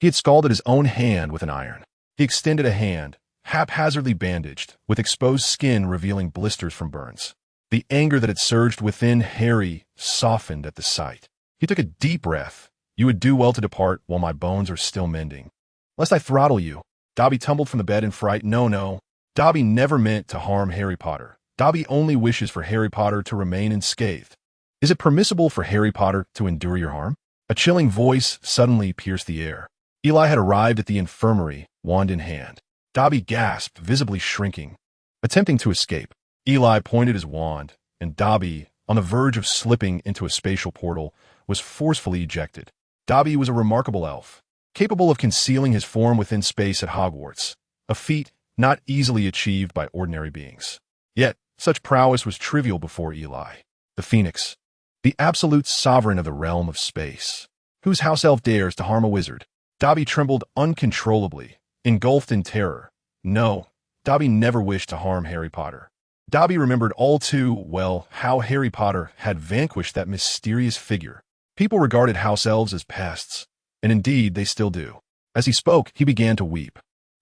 he had scalded his own hand with an iron. He extended a hand, haphazardly bandaged, with exposed skin revealing blisters from burns. The anger that had surged within Harry softened at the sight. He took a deep breath. "You would do well to depart while my bones are still mending, lest I throttle you." Dobby tumbled from the bed in fright. No. Dobby never meant to harm Harry Potter. Dobby only wishes for Harry Potter to remain unscathed. "Is it permissible for Harry Potter to endure your harm?" A chilling voice suddenly pierced the air. Eli had arrived at the infirmary, wand in hand. Dobby gasped, visibly shrinking, attempting to escape. Eli pointed his wand, and Dobby, on the verge of slipping into a spatial portal, was forcefully ejected. Dobby was a remarkable elf, capable of concealing his form within space at Hogwarts, a feat not easily achieved by ordinary beings. Yet, Such prowess was trivial before Eli. The Phoenix, the absolute sovereign of the realm of space. Whose house elf dares to harm a wizard? Dobby trembled uncontrollably, engulfed in terror. No, Dobby never wished to harm Harry Potter. Dobby remembered all too well how Harry Potter had vanquished that mysterious figure. People regarded house elves as pests, and indeed they still do. As he spoke, he began to weep.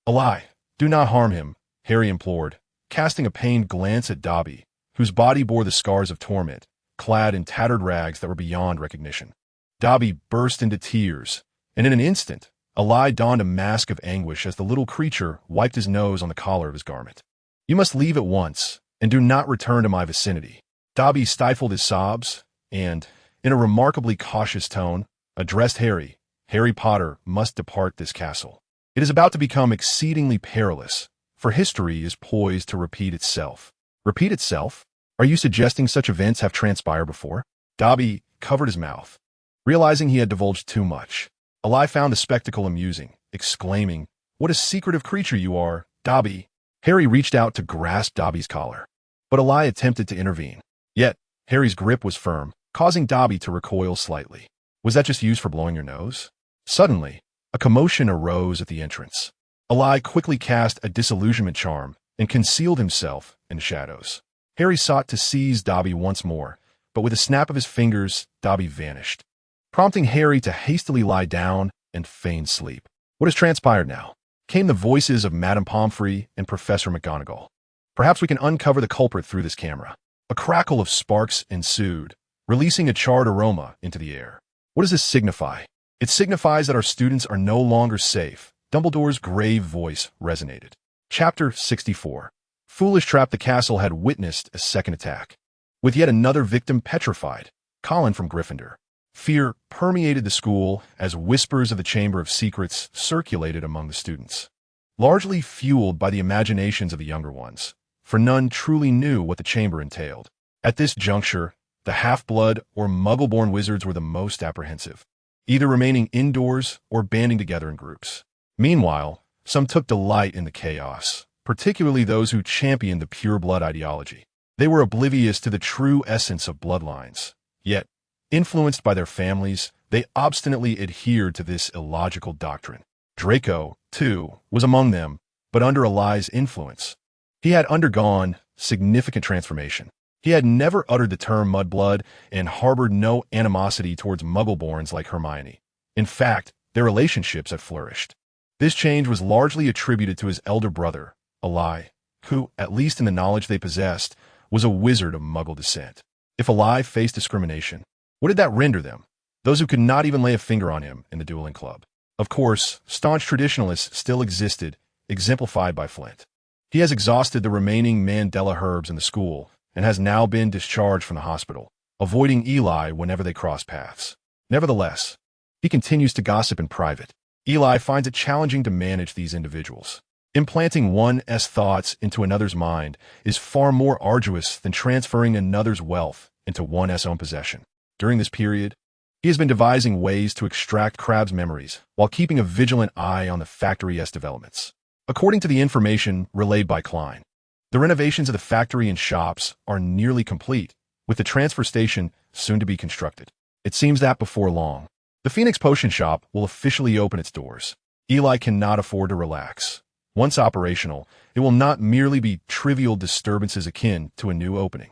Eli, do not harm him, Harry implored, casting a pained glance at Dobby, whose body bore the scars of torment, clad in tattered rags that were beyond recognition. Dobby burst into tears, and in an instant, Eli donned a mask of anguish as the little creature wiped his nose on the collar of his garment. You must leave at once, and do not return to my vicinity. Dobby stifled his sobs, and, in a remarkably cautious tone, addressed Harry. Harry Potter must depart this castle. It is about to become exceedingly perilous, for history is poised to repeat itself. Repeat itself? Are you suggesting such events have transpired before? Dobby covered his mouth, realizing he had divulged too much. Eli found the spectacle amusing, exclaiming, "What a secretive creature you are, Dobby!" Harry reached out to grasp Dobby's collar, but Eli attempted to intervene. Yet, Harry's grip was firm, causing Dobby to recoil slightly. Was that just used for blowing your nose? Suddenly, a commotion arose at the entrance. Eli quickly cast a disillusionment charm and concealed himself in the shadows. Harry sought to seize Dobby once more, but with a snap of his fingers, Dobby vanished, prompting Harry to hastily lie down and feign sleep. What has transpired now? Came the voices of Madame Pomfrey and Professor McGonagall. Perhaps we can uncover the culprit through this camera. A crackle of sparks ensued, releasing a charred aroma into the air. What does this signify? It signifies that our students are no longer safe. Dumbledore's grave voice resonated. Chapter 64. Foolish Trap. The castle had witnessed a second attack, with yet another victim petrified, Colin from Gryffindor. Fear permeated the school as whispers of the Chamber of Secrets circulated among the students, largely fueled by the imaginations of the younger ones, for none truly knew what the chamber entailed. At this juncture, the half-blood or muggle-born wizards were the most apprehensive, either remaining indoors or banding together in groups. Meanwhile, some took delight in the chaos, particularly those who championed the pure-blood ideology. They were oblivious to the true essence of bloodlines, yet, influenced by their families, they obstinately adhered to this illogical doctrine. Draco, too, was among them, but under Eli's influence. He had undergone significant transformation. He had never uttered the term mudblood and harbored no animosity towards Muggleborns like Hermione. In fact, their relationships had flourished. This change was largely attributed to his elder brother, Eli, who, at least in the knowledge they possessed, was a wizard of Muggle descent. If Eli faced discrimination, what did that render them? Those who could not even lay a finger on him in the dueling club. Of course, staunch traditionalists still existed, exemplified by Flint. He has exhausted the remaining Mandela herbs in the school and has now been discharged from the hospital, avoiding Eli whenever they cross paths. Nevertheless, he continues to gossip in private. Eli finds it challenging to manage these individuals. Implanting one's thoughts into another's mind is far more arduous than transferring another's wealth into one's own possession. During this period, he has been devising ways to extract Crabbe's memories while keeping a vigilant eye on the factory's developments. According to the information relayed by Klein, the renovations of the factory and shops are nearly complete, with the transfer station soon to be constructed. It seems that before long, the Phoenix Potion Shop will officially open its doors. Eli cannot afford to relax. Once operational, it will not merely be trivial disturbances akin to a new opening.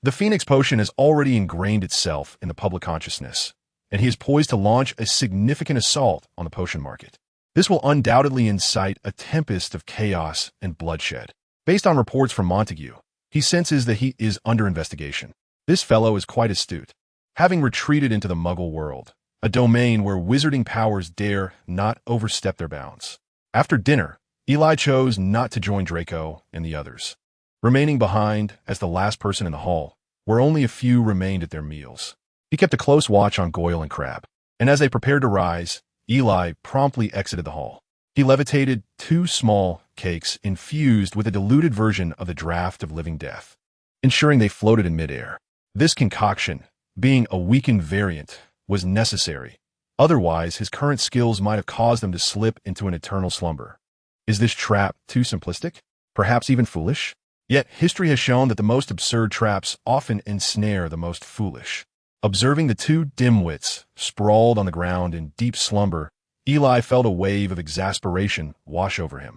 The Phoenix Potion has already ingrained itself in the public consciousness, and he is poised to launch a significant assault on the potion market. This will undoubtedly incite a tempest of chaos and bloodshed. Based on reports from Montague, he senses that he is under investigation. This fellow is quite astute, having retreated into the Muggle world, a domain where wizarding powers dare not overstep their bounds. After dinner, Eli chose not to join Draco and the others, remaining behind as the last person in the hall, where only a few remained at their meals. He kept a close watch on Goyle and Crabbe, and as they prepared to rise, Eli promptly exited the hall. He levitated 2 small cakes infused with a diluted version of the draught of living death, ensuring they floated in midair. This concoction, being a weakened variant, was necessary. Otherwise, his current skills might have caused him to slip into an eternal slumber. Is this trap too simplistic? Perhaps even foolish? Yet history has shown that the most absurd traps often ensnare the most foolish. Observing the two dimwits sprawled on the ground in deep slumber, Eli felt a wave of exasperation wash over him.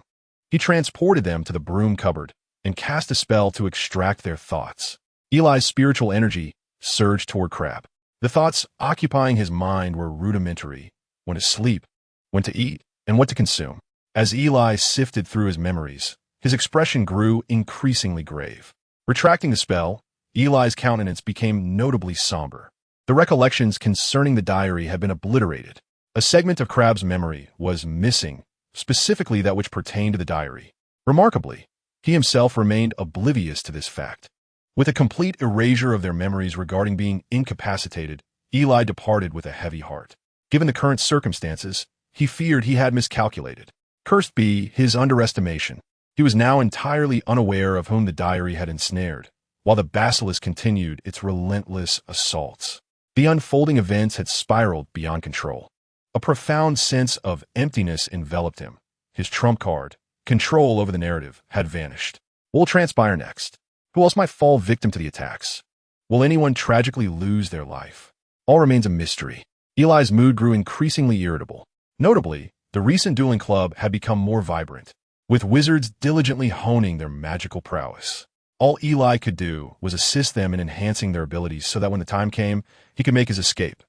He transported them to the broom cupboard and cast a spell to extract their thoughts. Eli's spiritual energy surged toward Crab. The thoughts occupying his mind were rudimentary: when to sleep, when to eat, and what to consume. As Eli sifted through his memories, his expression grew increasingly grave. Retracting the spell, Eli's countenance became notably somber. The recollections concerning the diary had been obliterated. A segment of Crab's memory was missing, specifically that which pertained to the diary. Remarkably, he himself remained oblivious to this fact. With a complete erasure of their memories regarding being incapacitated, Eli departed with a heavy heart. Given the current circumstances, he feared he had miscalculated. Cursed be his underestimation. He was now entirely unaware of whom the diary had ensnared, while the basilisk continued its relentless assaults. The unfolding events had spiraled beyond control. A profound sense of emptiness enveloped him. His trump card, control over the narrative, had vanished. What will transpire next? Who else might fall victim to the attacks? Will anyone tragically lose their life? All remains a mystery. Eli's mood grew increasingly irritable. Notably, the recent dueling club had become more vibrant, with wizards diligently honing their magical prowess. All Eli could do was assist them in enhancing their abilities so that when the time came, he could make his escape.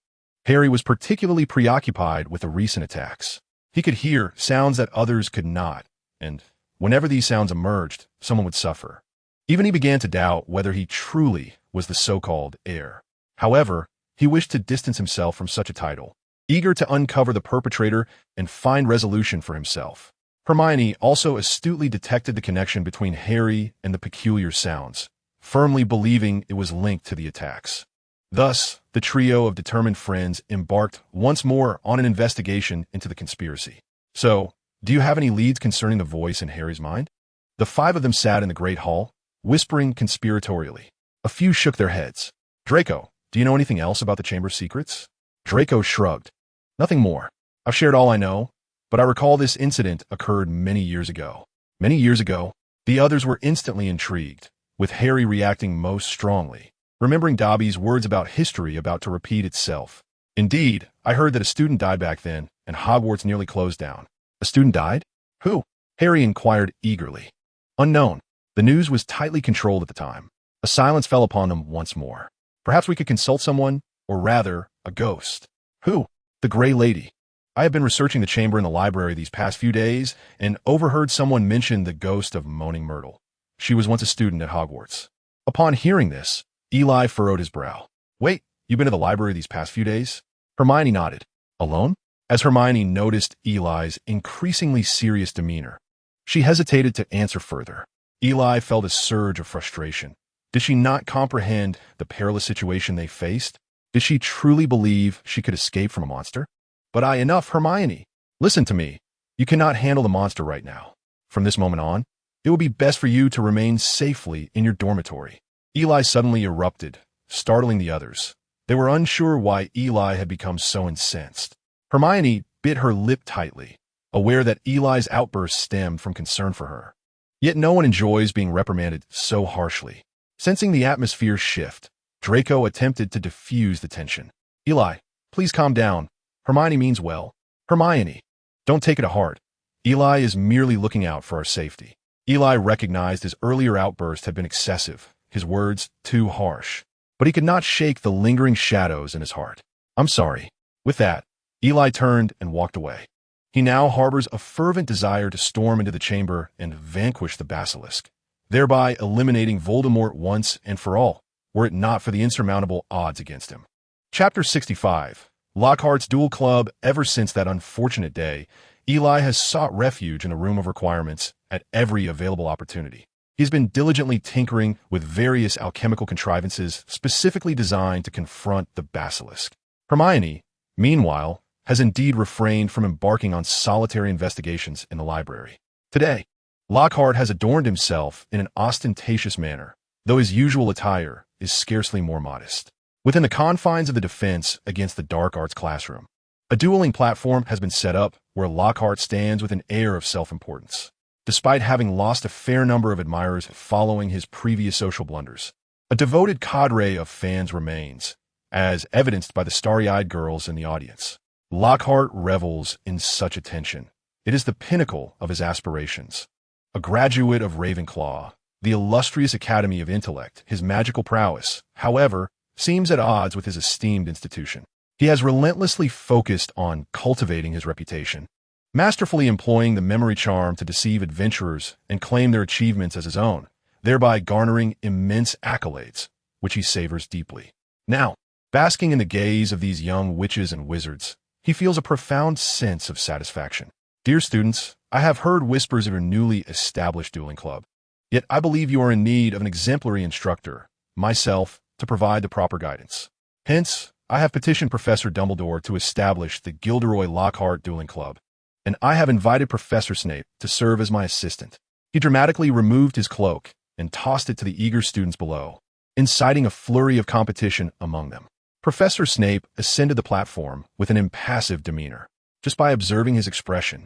Harry was particularly preoccupied with the recent attacks. He could hear sounds that others could not, and whenever these sounds emerged, someone would suffer. Even he began to doubt whether he truly was the so-called heir. However, he wished to distance himself from such a title, eager to uncover the perpetrator and find resolution for himself. Hermione also astutely detected the connection between Harry and the peculiar sounds, firmly believing it was linked to the attacks. Thus, the trio of determined friends embarked once more on an investigation into the conspiracy. So, do you have any leads concerning the voice in Harry's mind? The five of them sat in the great hall, whispering conspiratorially. A few shook their heads. Draco, do you know anything else about the Chamber's secrets? Draco shrugged. Nothing more. I've shared all I know, but I recall this incident occurred many years ago. Many years ago, the others were instantly intrigued, with Harry reacting most strongly, remembering Dobby's words about history about to repeat itself. Indeed, I heard that a student died back then, and Hogwarts nearly closed down. A student died? Who? Harry inquired eagerly. Unknown. The news was tightly controlled at the time. A silence fell upon them once more. Perhaps we could consult someone, or rather, a ghost. Who? The Grey Lady. I have been researching the chamber in the library these past few days and overheard someone mention the ghost of Moaning Myrtle. She was once a student at Hogwarts. Upon hearing this, Eli furrowed his brow. Wait, you've been to the library these past few days? Hermione nodded. Alone? As Hermione noticed Eli's increasingly serious demeanor, she hesitated to answer further. Eli felt a surge of frustration. Did she not comprehend the perilous situation they faced? Did she truly believe she could escape from a monster? But enough, Hermione. Listen to me. You cannot handle the monster right now. From this moment on, it will be best for you to remain safely in your dormitory. Eli suddenly erupted, startling the others. They were unsure why Eli had become so incensed. Hermione bit her lip tightly, aware that Eli's outburst stemmed from concern for her. Yet no one enjoys being reprimanded so harshly. Sensing the atmosphere shift, Draco attempted to diffuse the tension. Eli, please calm down. Hermione means well. Hermione, don't take it to heart. Eli is merely looking out for our safety. Eli recognized his earlier outburst had been excessive, his words too harsh. But he could not shake the lingering shadows in his heart. I'm sorry. With that, Eli turned and walked away. He now harbors a fervent desire to storm into the chamber and vanquish the basilisk, thereby eliminating Voldemort once and for all, were it not for the insurmountable odds against him. Chapter 65. Lockhart's Duel Club. Ever since that unfortunate day, Eli has sought refuge in the Room of Requirements at every available opportunity. He's been diligently tinkering with various alchemical contrivances specifically designed to confront the basilisk. Hermione, meanwhile, has indeed refrained from embarking on solitary investigations in the library. Today, Lockhart has adorned himself in an ostentatious manner, though his usual attire is scarcely more modest. Within the confines of the defense against the dark arts classroom, a dueling platform has been set up where Lockhart stands with an air of self-importance. despite having lost a fair number of admirers following his previous social blunders. A devoted cadre of fans remains, as evidenced by the starry-eyed girls in the audience. Lockhart revels in such attention. It is the pinnacle of his aspirations. A graduate of Ravenclaw, the illustrious Academy of Intellect, his magical prowess, however, seems at odds with his esteemed institution. He has relentlessly focused on cultivating his reputation, masterfully employing the memory charm to deceive adventurers and claim their achievements as his own, thereby garnering immense accolades, which he savors deeply. Now, basking in the gaze of these young witches and wizards, he feels a profound sense of satisfaction. Dear students, I have heard whispers of your newly established dueling club. Yet I believe you are in need of an exemplary instructor, myself, to provide the proper guidance. Hence, I have petitioned Professor Dumbledore to establish the Gilderoy Lockhart Dueling Club, and I have invited Professor Snape to serve as my assistant. He dramatically removed his cloak and tossed it to the eager students below, inciting a flurry of competition among them. Professor Snape ascended the platform with an impassive demeanor. Just by observing his expression,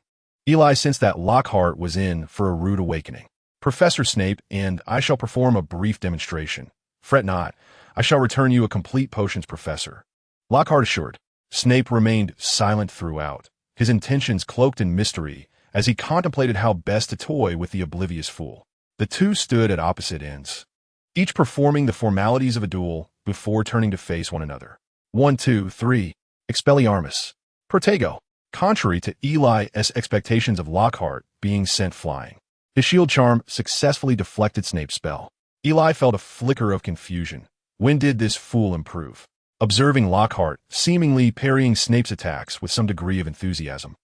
Eli sensed that Lockhart was in for a rude awakening. Professor Snape, and I shall perform a brief demonstration. Fret not, I shall return you a complete potions professor. Lockhart assured. Snape remained silent throughout, his intentions cloaked in mystery as he contemplated how best to toy with the oblivious fool. The two stood at opposite ends, each performing the formalities of a duel before turning to face one another. 1, 2, 3. Expelliarmus. Protego. Contrary to Eli's expectations of Lockhart being sent flying, his shield charm successfully deflected Snape's spell. Eli felt a flicker of confusion. When did this fool improve? Observing Lockhart seemingly parrying Snape's attacks with some degree of enthusiasm,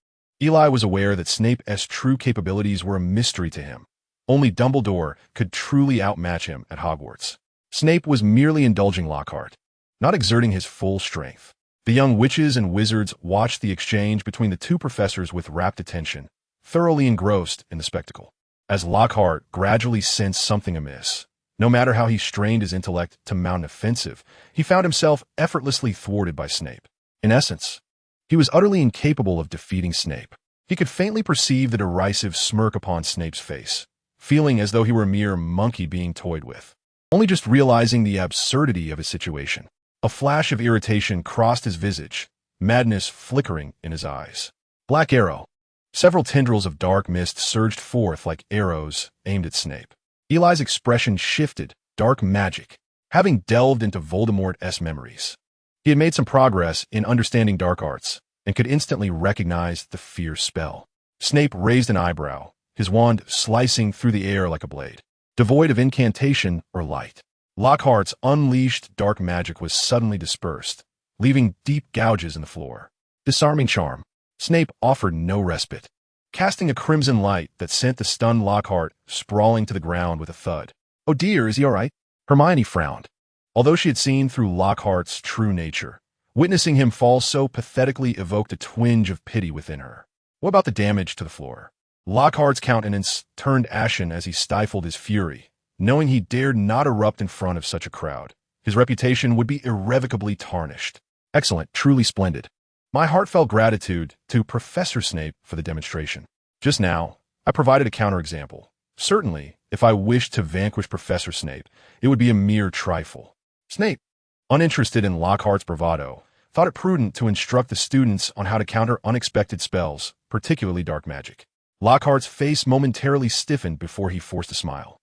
Eli was aware that Snape's true capabilities were a mystery to him. Only Dumbledore could truly outmatch him at Hogwarts. Snape was merely indulging Lockhart, not exerting his full strength. The young witches and wizards watched the exchange between the two professors with rapt attention, thoroughly engrossed in the spectacle. As Lockhart gradually sensed something amiss, no matter how he strained his intellect to mount an offensive, he found himself effortlessly thwarted by Snape. In essence, he was utterly incapable of defeating Snape. He could faintly perceive the derisive smirk upon Snape's face, feeling as though he were a mere monkey being toyed with. Only just realizing the absurdity of his situation, a flash of irritation crossed his visage, madness flickering in his eyes. Black arrow. Several tendrils of dark mist surged forth like arrows aimed at Snape. Eli's expression shifted. Dark magic. Having delved into Voldemort's memories, he had made some progress in understanding dark arts and could instantly recognize the fierce spell. Snape raised an eyebrow, his wand slicing through the air like a blade, devoid of incantation or light. Lockhart's unleashed dark magic was suddenly dispersed, leaving deep gouges in the floor. Disarming charm. Snape offered no respite, casting a crimson light that sent the stunned Lockhart sprawling to the ground with a thud. Oh dear, is he all right? Hermione frowned. Although she had seen through Lockhart's true nature, witnessing him fall so pathetically evoked a twinge of pity within her. What about the damage to the floor? Lockhart's countenance turned ashen as he stifled his fury, knowing he dared not erupt in front of such a crowd. His reputation would be irrevocably tarnished. Excellent, truly splendid. My heartfelt gratitude to Professor Snape for the demonstration. Just now, I provided a counterexample. Certainly, if I wished to vanquish Professor Snape, it would be a mere trifle. Snape, uninterested in Lockhart's bravado, thought it prudent to instruct the students on how to counter unexpected spells, particularly dark magic. Lockhart's face momentarily stiffened before he forced a smile.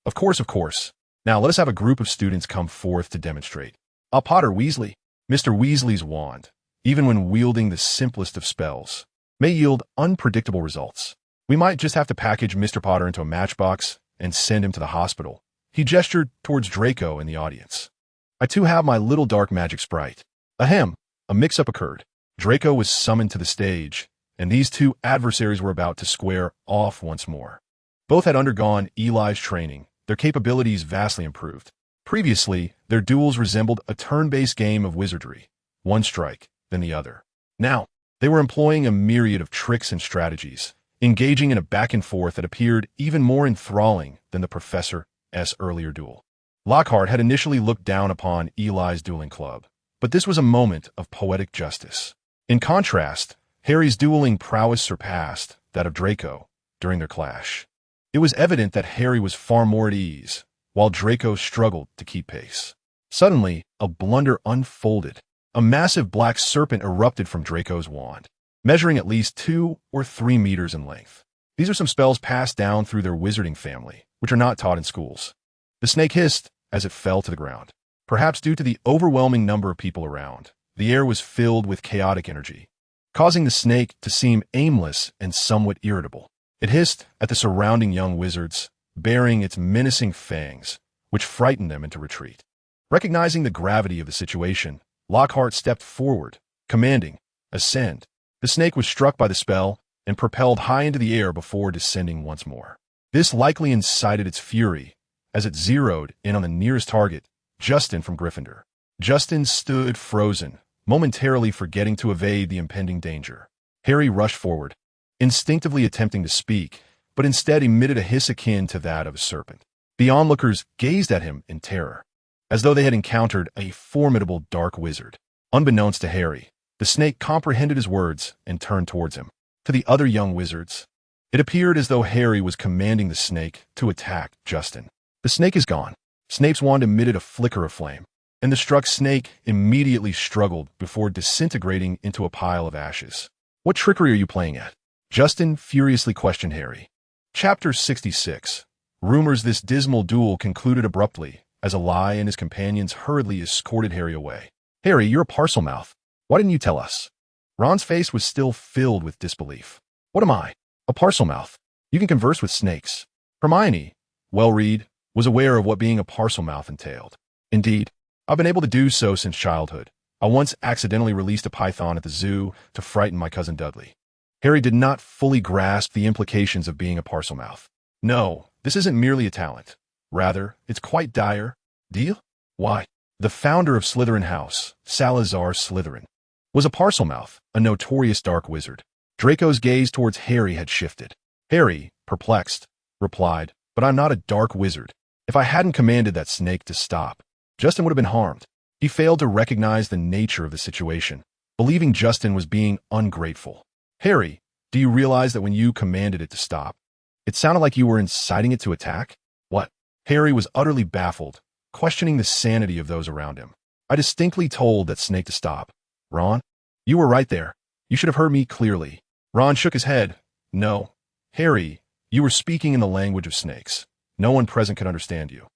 Of course, of course. Now let us have a group of students come forth to demonstrate. Potter Weasley. Mr. Weasley's wand, even when wielding the simplest of spells, may yield unpredictable results. We might just have to package Mr. Potter into a matchbox and send him to the hospital. He gestured towards Draco in the audience. I too have my little dark magic sprite. Ahem, a mix-up occurred. Draco was summoned to the stage, and these two adversaries were about to square off once more. Both had undergone Eli's training, their capabilities vastly improved. Previously, their duels resembled a turn-based game of wizardry, one strike, then the other. Now, they were employing a myriad of tricks and strategies, engaging in a back-and-forth that appeared even more enthralling than the professor's earlier duel. Lockhart had initially looked down upon Eli's dueling club, but this was a moment of poetic justice. In contrast, Harry's dueling prowess surpassed that of Draco during their clash. It was evident that Harry was far more at ease, while Draco struggled to keep pace. Suddenly, a blunder unfolded. A massive black serpent erupted from Draco's wand, measuring at least 2 or 3 meters in length. These are some spells passed down through their wizarding family, which are not taught in schools. The snake hissed as it fell to the ground. Perhaps due to the overwhelming number of people around, the air was filled with chaotic energy, causing the snake to seem aimless and somewhat irritable. It hissed at the surrounding young wizards, baring its menacing fangs, which frightened them into retreat. Recognizing the gravity of the situation, Lockhart stepped forward, commanding, "Ascend." The snake was struck by the spell and propelled high into the air before descending once more. This likely incited its fury, as it zeroed in on the nearest target, Justin from Gryffindor. Justin stood frozen, momentarily forgetting to evade the impending danger. Harry rushed forward, instinctively attempting to speak, but instead emitted a hiss akin to that of a serpent. The onlookers gazed at him in terror, as though they had encountered a formidable dark wizard. Unbeknownst to Harry, the snake comprehended his words and turned towards him. To the other young wizards, it appeared as though Harry was commanding the snake to attack Justin. "The snake is gone." Snape's wand emitted a flicker of flame, and the struck snake immediately struggled before disintegrating into a pile of ashes. "What trickery are you playing at?" Justin furiously questioned Harry. Chapter 66. Rumors. This dismal duel concluded abruptly, as Eli and his companions hurriedly escorted Harry away. "Harry, you're a Parselmouth. Why didn't you tell us?" Ron's face was still filled with disbelief. "What am I?" "A Parselmouth. You can converse with snakes." Hermione, well-read, was aware of what being a Parselmouth entailed. "Indeed, I've been able to do so since childhood. I once accidentally released a python at the zoo to frighten my cousin Dudley." Harry did not fully grasp the implications of being a Parselmouth. "No, this isn't merely a talent. Rather, it's quite dire." "Deal? Why?" The founder of Slytherin House, Salazar Slytherin, was a Parselmouth, a notorious dark wizard. Draco's gaze towards Harry had shifted. Harry, perplexed, replied, "But I'm not a dark wizard. If I hadn't commanded that snake to stop, Justin would have been harmed." He failed to recognize the nature of the situation, believing Justin was being ungrateful. "Harry, do you realize that when you commanded it to stop, it sounded like you were inciting it to attack?" "What?" Harry was utterly baffled, questioning the sanity of those around him. "I distinctly told that snake to stop." "Ron, you were right there. You should have heard me clearly." Ron shook his head. "No. Harry, you were speaking in the language of snakes. No one present could understand you."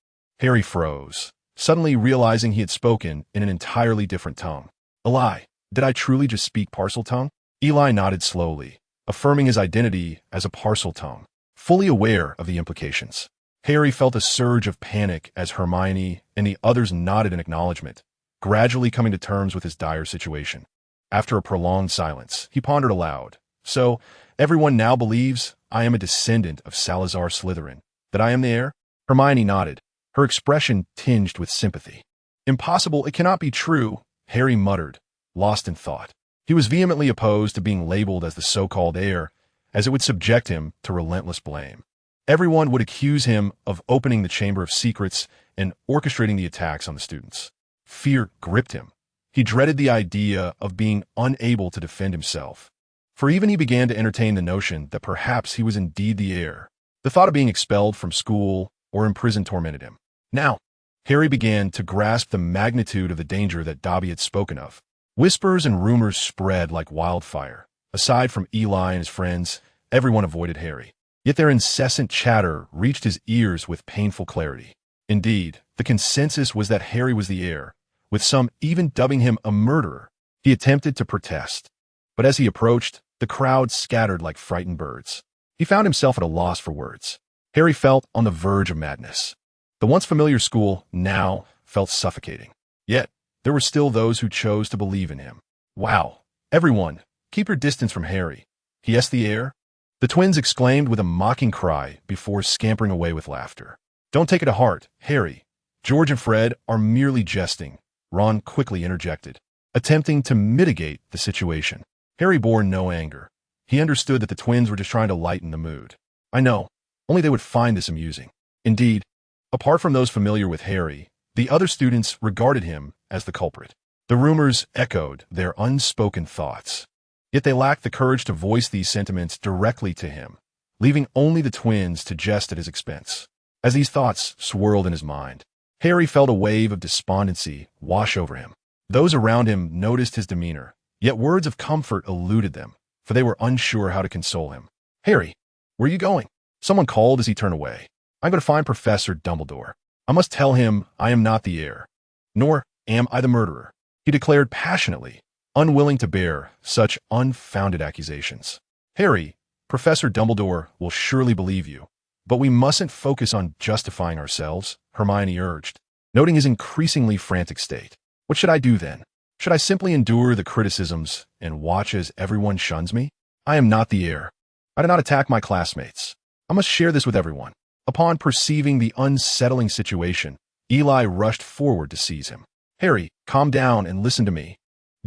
Harry froze, suddenly realizing he had spoken in an entirely different tongue. "Eli, did I truly just speak Parseltongue?" Eli nodded slowly, affirming his identity as a Parseltongue, fully aware of the implications. Harry felt a surge of panic as Hermione and the others nodded in acknowledgement, gradually coming to terms with his dire situation. After a prolonged silence, he pondered aloud. "So, everyone now believes I am a descendant of Salazar Slytherin, that I am the heir?" Hermione nodded, her expression tinged with sympathy. "Impossible, it cannot be true," Harry muttered, lost in thought. He was vehemently opposed to being labeled as the so-called heir, as it would subject him to relentless blame. Everyone would accuse him of opening the Chamber of Secrets and orchestrating the attacks on the students. Fear gripped him. He dreaded the idea of being unable to defend himself, for even he began to entertain the notion that perhaps he was indeed the heir. The thought of being expelled from school or imprisoned tormented him. Now, Harry began to grasp the magnitude of the danger that Dobby had spoken of. Whispers and rumors spread like wildfire. Aside from Eli and his friends, everyone avoided Harry. Yet their incessant chatter reached his ears with painful clarity. Indeed, the consensus was that Harry was the heir, with some even dubbing him a murderer. He attempted to protest, but as he approached, the crowd scattered like frightened birds. He found himself at a loss for words. Harry felt on the verge of madness. The once familiar school now felt suffocating. Yet, there were still those who chose to believe in him. "Wow! Everyone, keep your distance from Harry. He is the heir?" The twins exclaimed with a mocking cry before scampering away with laughter. "Don't take it to heart, Harry. George and Fred are merely jesting," Ron quickly interjected, attempting to mitigate the situation. Harry bore no anger. He understood that the twins were just trying to lighten the mood. "I know. Only they would find this amusing." Indeed, apart from those familiar with Harry, the other students regarded him as the culprit. The rumors echoed their unspoken thoughts. Yet they lacked the courage to voice these sentiments directly to him, leaving only the twins to jest at his expense. As these thoughts swirled in his mind, Harry felt a wave of despondency wash over him. Those around him noticed his demeanor, yet words of comfort eluded them, for they were unsure how to console him. "Harry, where are you going?" Someone called as he turned away. "I'm going to find Professor Dumbledore. I must tell him I am not the heir, nor am I the murderer," he declared passionately, unwilling to bear such unfounded accusations. "Harry, Professor Dumbledore will surely believe you, but we mustn't focus on justifying ourselves," Hermione urged, noting his increasingly frantic state. "What should I do then? Should I simply endure the criticisms and watch as everyone shuns me? I am not the heir. I do not attack my classmates. I must share this with everyone." Upon perceiving the unsettling situation, Eli rushed forward to seize him. "Harry, calm down and listen to me."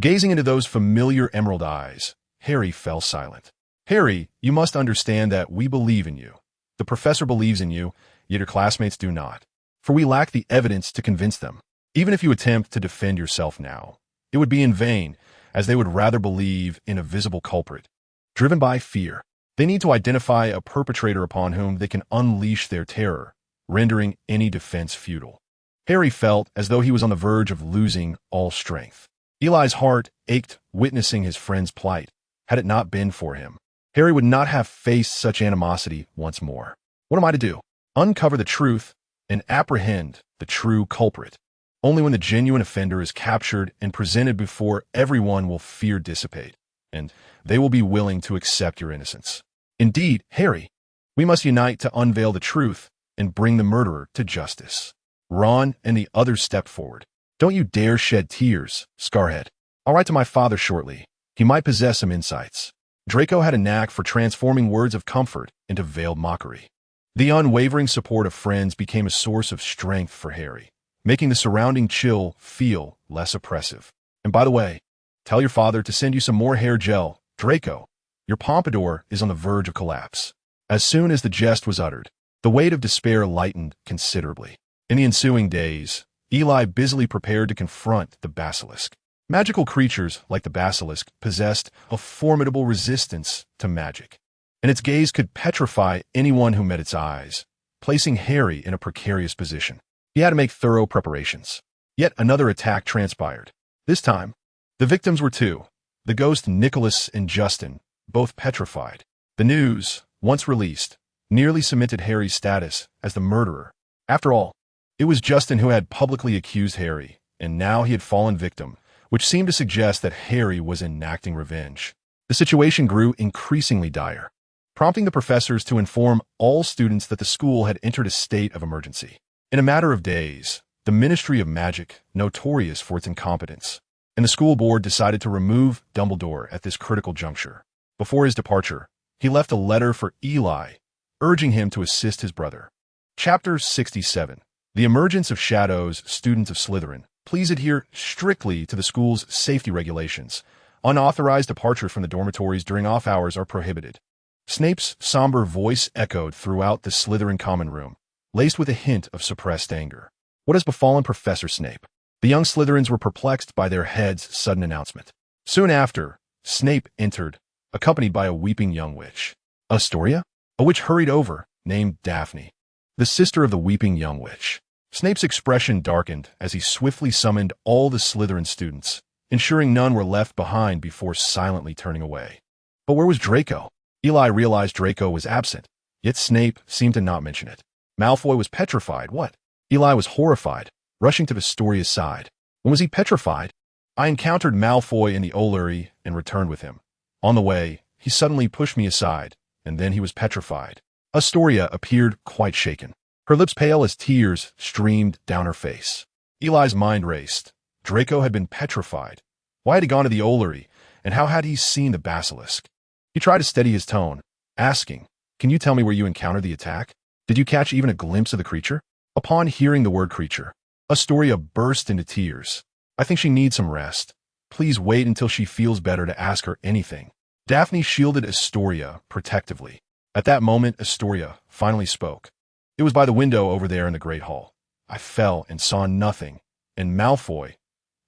Gazing into those familiar emerald eyes, Harry fell silent. "Harry, you must understand that we believe in you. The professor believes in you, yet your classmates do not. For we lack the evidence to convince them. Even if you attempt to defend yourself now, it would be in vain, as they would rather believe in a visible culprit. Driven by fear, they need to identify a perpetrator upon whom they can unleash their terror, rendering any defense futile." Harry felt as though he was on the verge of losing all strength. Eli's heart ached witnessing his friend's plight. Had it not been for him, Harry would not have faced such animosity once more. What am I to do? Uncover the truth and apprehend the true culprit. Only when the genuine offender is captured and presented before everyone will fear dissipate, and they will be willing to accept your innocence. Indeed, Harry, we must unite to unveil the truth and bring the murderer to justice. Ron and the others stepped forward. "Don't you dare shed tears, Scarhead. I'll write to my father shortly. He might possess some insights." Draco had a knack for transforming words of comfort into veiled mockery. The unwavering support of friends became a source of strength for Harry, making the surrounding chill feel less oppressive. "And by the way, tell your father to send you some more hair gel. Draco, your pompadour is on the verge of collapse." As soon as the jest was uttered, the weight of despair lightened considerably. In the ensuing days, Eli busily prepared to confront the basilisk. Magical creatures like the basilisk possessed a formidable resistance to magic, and its gaze could petrify anyone who met its eyes, placing Harry in a precarious position. He had to make thorough preparations. Yet another attack transpired. This time, the victims were two, the ghost Nicholas and Justin, both petrified. The news, once released, nearly cemented Harry's status as the murderer. After all, it was Justin who had publicly accused Harry, and now he had fallen victim, which seemed to suggest that Harry was enacting revenge. The situation grew increasingly dire, prompting the professors to inform all students that the school had entered a state of emergency. In a matter of days, the Ministry of Magic, notorious for its incompetence, and the school board decided to remove Dumbledore at this critical juncture. Before his departure, he left a letter for Eli, urging him to assist his brother. Chapter 67. The Emergence of Shadows. Students of Slytherin, please adhere strictly to the school's safety regulations. Unauthorized departures from the dormitories during off hours are prohibited. Snape's somber voice echoed throughout the Slytherin common room, laced with a hint of suppressed anger. What has befallen Professor Snape? The young Slytherins were perplexed by their head's sudden announcement. Soon after, Snape entered, accompanied by a weeping young witch. Astoria? A witch hurried over, named Daphne, the sister of the weeping young witch. Snape's expression darkened as he swiftly summoned all the Slytherin students, ensuring none were left behind before silently turning away. But where was Draco? Eli realized Draco was absent, yet Snape seemed to not mention it. Malfoy was petrified. What? Eli was horrified, rushing to Astoria's side. When was he petrified? I encountered Malfoy in the Olary and returned with him. On the way, he suddenly pushed me aside, and then he was petrified. Astoria appeared quite shaken. Her lips pale as tears streamed down her face. Eli's mind raced. Draco had been petrified. Why had he gone to the Olary, and how had he seen the basilisk? He tried to steady his tone, asking, "Can you tell me where you encountered the attack? Did you catch even a glimpse of the creature?" Upon hearing the word creature, Astoria burst into tears. "I think she needs some rest. Please wait until she feels better to ask her anything." Daphne shielded Astoria protectively. At that moment, Astoria finally spoke. "It was by the window over there in the Great Hall. I fell and saw nothing, and Malfoy."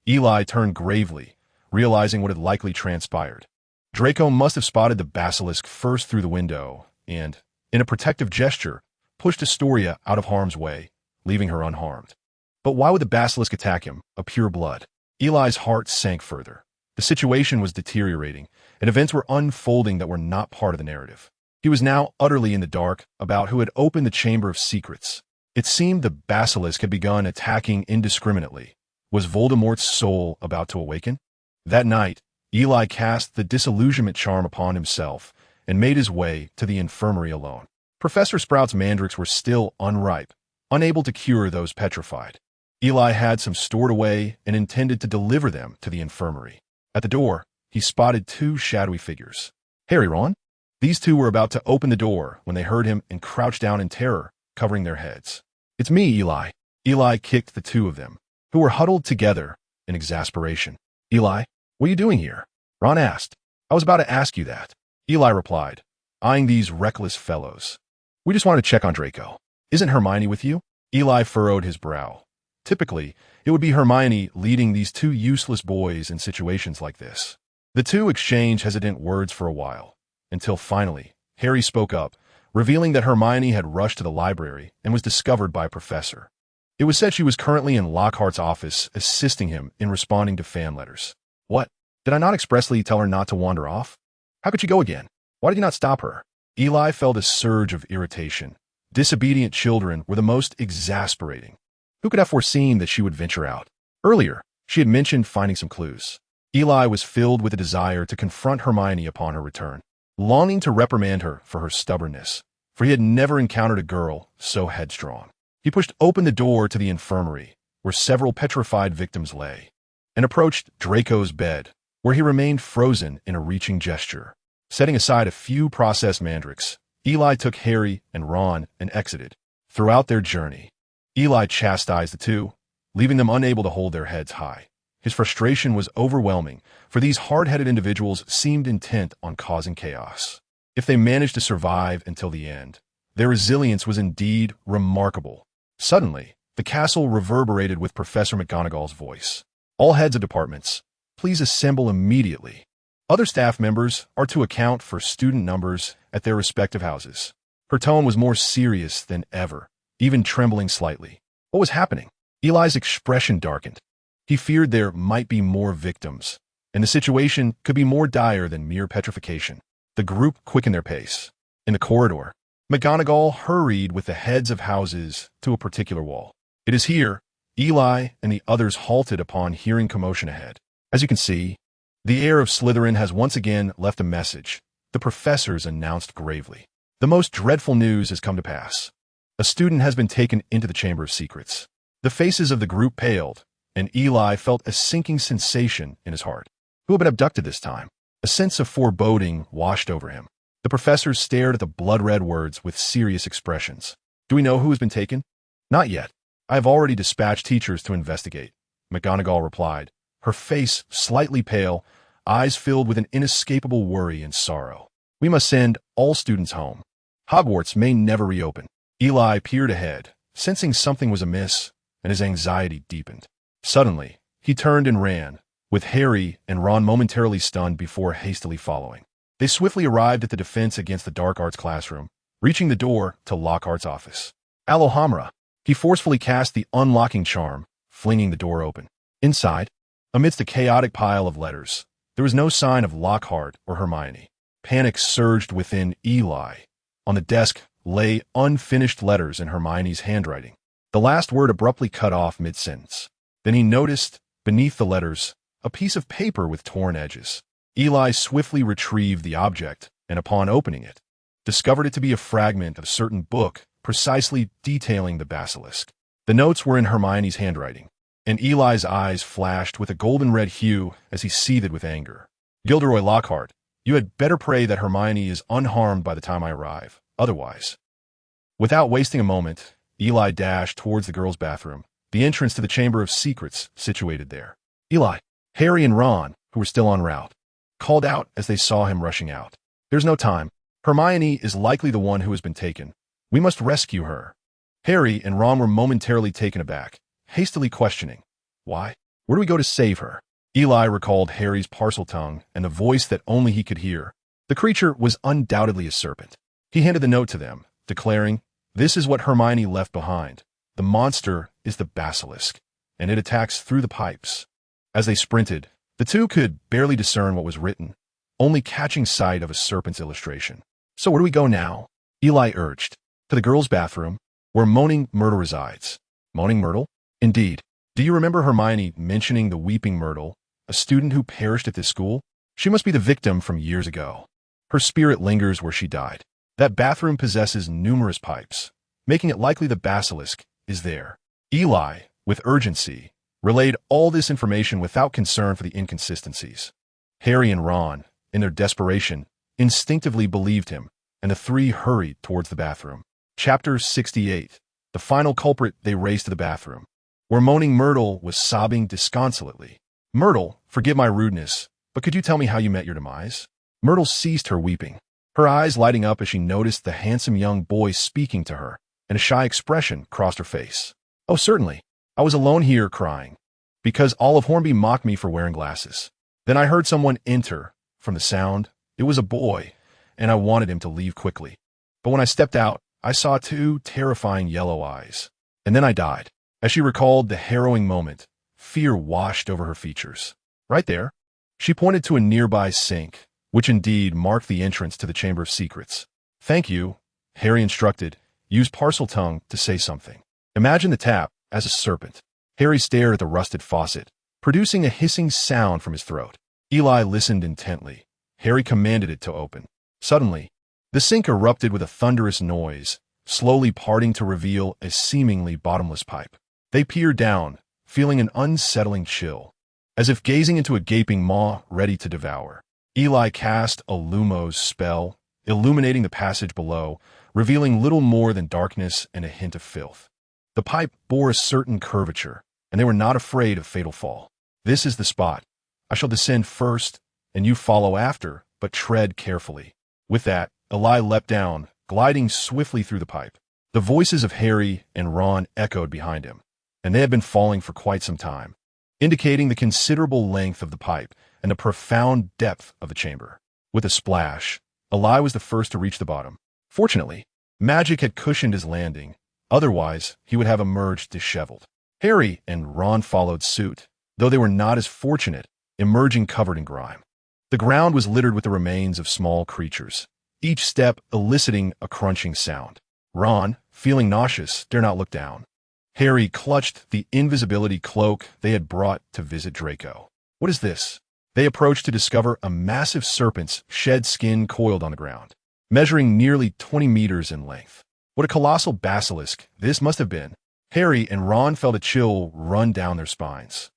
Eli turned gravely, realizing what had likely transpired. Draco must have spotted the basilisk first through the window, and, in a protective gesture, pushed Astoria out of harm's way, leaving her unharmed. But why would the basilisk attack him, a pure blood? Eli's heart sank further. The situation was deteriorating, and events were unfolding that were not part of the narrative. He was now utterly in the dark about who had opened the Chamber of Secrets. It seemed the basilisk had begun attacking indiscriminately. Was Voldemort's soul about to awaken? That night, Eli cast the disillusionment charm upon himself and made his way to the infirmary alone. Professor Sprout's mandrakes were still unripe, unable to cure those petrified. Eli had some stored away and intended to deliver them to the infirmary. At the door, he spotted two shadowy figures. Harry, Ron? These two were about to open the door when they heard him and crouched down in terror, covering their heads. It's me, Eli. Eli kicked the two of them, who were huddled together in exasperation. Eli, what are you doing here? Ron asked. I was about to ask you that. Eli replied, eyeing these reckless fellows. We just wanted to check on Draco. Isn't Hermione with you? Eli furrowed his brow. Typically, it would be Hermione leading these two useless boys in situations like this. The two exchanged hesitant words for a while, until finally, Harry spoke up, revealing that Hermione had rushed to the library and was discovered by a professor. It was said she was currently in Lockhart's office assisting him in responding to fan letters. What? Did I not expressly tell her not to wander off? How could she go again? Why did you not stop her? Eli felt a surge of irritation. Disobedient children were the most exasperating. Who could have foreseen that she would venture out? Earlier, she had mentioned finding some clues. Eli was filled with a desire to confront Hermione upon her return, longing to reprimand her for her stubbornness, for he had never encountered a girl so headstrong. He pushed open the door to the infirmary, where several petrified victims lay, and approached Draco's bed, where he remained frozen in a reaching gesture. Setting aside a few processed mandrakes, Eli took Harry and Ron and exited. Throughout their journey, Eli chastised the two, leaving them unable to hold their heads high. His frustration was overwhelming, for these hard-headed individuals seemed intent on causing chaos. If they managed to survive until the end, their resilience was indeed remarkable. Suddenly, the castle reverberated with Professor McGonagall's voice. All heads of departments, please assemble immediately. Other staff members are to account for student numbers at their respective houses. Her tone was more serious than ever, even trembling slightly. What was happening? Eli's expression darkened. He feared there might be more victims, and the situation could be more dire than mere petrification. The group quickened their pace. In the corridor, McGonagall hurried with the heads of houses to a particular wall. It is here, Eli and the others halted upon hearing commotion ahead. As you can see, the heir of Slytherin has once again left a message, the professors announced gravely. The most dreadful news has come to pass. A student has been taken into the Chamber of Secrets. The faces of the group paled, and Eli felt a sinking sensation in his heart. Who had been abducted this time? A sense of foreboding washed over him. The professors stared at the blood-red words with serious expressions. Do we know who has been taken? Not yet. I have already dispatched teachers to investigate, McGonagall replied, her face slightly pale, eyes filled with an inescapable worry and sorrow. We must send all students home. Hogwarts may never reopen. Eli peered ahead, sensing something was amiss, and his anxiety deepened. Suddenly, he turned and ran, with Harry and Ron momentarily stunned before hastily following. They swiftly arrived at the Defense Against the Dark Arts classroom, reaching the door to Lockhart's office. Alohomora! He forcefully cast the unlocking charm, flinging the door open. Inside, amidst a chaotic pile of letters, there was no sign of Lockhart or Hermione. Panic surged within Eli. On the desk lay unfinished letters in Hermione's handwriting. The last word abruptly cut off mid-sentence. Then he noticed, beneath the letters, a piece of paper with torn edges. Eli swiftly retrieved the object, and upon opening it, discovered it to be a fragment of a certain book precisely detailing the basilisk. The notes were in Hermione's handwriting, and Eli's eyes flashed with a golden-red hue as he seethed with anger. Gilderoy Lockhart, you had better pray that Hermione is unharmed by the time I arrive. Otherwise. Without wasting a moment, Eli dashed towards the girls' bathroom, the entrance to the Chamber of Secrets situated there. Eli, Harry and Ron, who were still en route, called out as they saw him rushing out. There's no time. Hermione is likely the one who has been taken. We must rescue her. Harry and Ron were momentarily taken aback, hastily questioning, why? Where do we go to save her? Eli recalled Harry's parcel tongue and the voice that only he could hear. The creature was undoubtedly a serpent. He handed the note to them, declaring, "This is what Hermione left behind. The monster is the basilisk, and it attacks through the pipes." As they sprinted, the two could barely discern what was written, only catching sight of a serpent's illustration. "So where do we go now?" Eli urged. "To the girls' bathroom, where Moaning Myrtle resides." Moaning Myrtle? Indeed. Do you remember Hermione mentioning the Weeping Myrtle, a student who perished at this school? She must be the victim from years ago. Her spirit lingers where she died. That bathroom possesses numerous pipes, making it likely the basilisk is there. Eli, with urgency, relayed all this information without concern for the inconsistencies. Harry and Ron, in their desperation, instinctively believed him, and the three hurried towards the bathroom. Chapter 68. The final culprit. They raced to the bathroom, where Moaning Myrtle was sobbing disconsolately. "Myrtle, forgive my rudeness, but could you tell me how you met your demise?" Myrtle ceased her weeping, her eyes lighting up as she noticed the handsome young boy speaking to her, and a shy expression crossed her face. "Oh, certainly. I was alone here crying, because all of Hornby mocked me for wearing glasses. Then I heard someone enter. From the sound, it was a boy, and I wanted him to leave quickly. But when I stepped out, I saw two terrifying yellow eyes. And then I died." As she recalled the harrowing moment, fear washed over her features. Right there, she pointed to a nearby sink, which indeed marked the entrance to the Chamber of Secrets. "Thank you," Harry instructed. "Use Parseltongue to say something. Imagine the tap as a serpent." Harry stared at the rusted faucet, producing a hissing sound from his throat. Eli listened intently. Harry commanded it to open. Suddenly, the sink erupted with a thunderous noise, slowly parting to reveal a seemingly bottomless pipe. They peered down, feeling an unsettling chill, as if gazing into a gaping maw ready to devour. Eli cast a Lumos spell, illuminating the passage below, revealing little more than darkness and a hint of filth. The pipe bore a certain curvature, and they were not afraid of fatal fall. "This is the spot. I shall descend first, and you follow after, but tread carefully." With that, Eli leapt down, gliding swiftly through the pipe. The voices of Harry and Ron echoed behind him, and they had been falling for quite some time, indicating the considerable length of the pipe and the profound depth of the chamber. With a splash, Eli was the first to reach the bottom. Fortunately, magic had cushioned his landing, otherwise he would have emerged disheveled. Harry and Ron followed suit, though they were not as fortunate, emerging covered in grime. The ground was littered with the remains of small creatures, each step eliciting a crunching sound. Ron, feeling nauseous, dare not look down. Harry clutched the invisibility cloak they had brought to visit Draco. "What is this?" They approached to discover a massive serpent's shed skin coiled on the ground, measuring nearly 20 meters in length. What a colossal basilisk this must have been. Harry and Ron felt a chill run down their spines,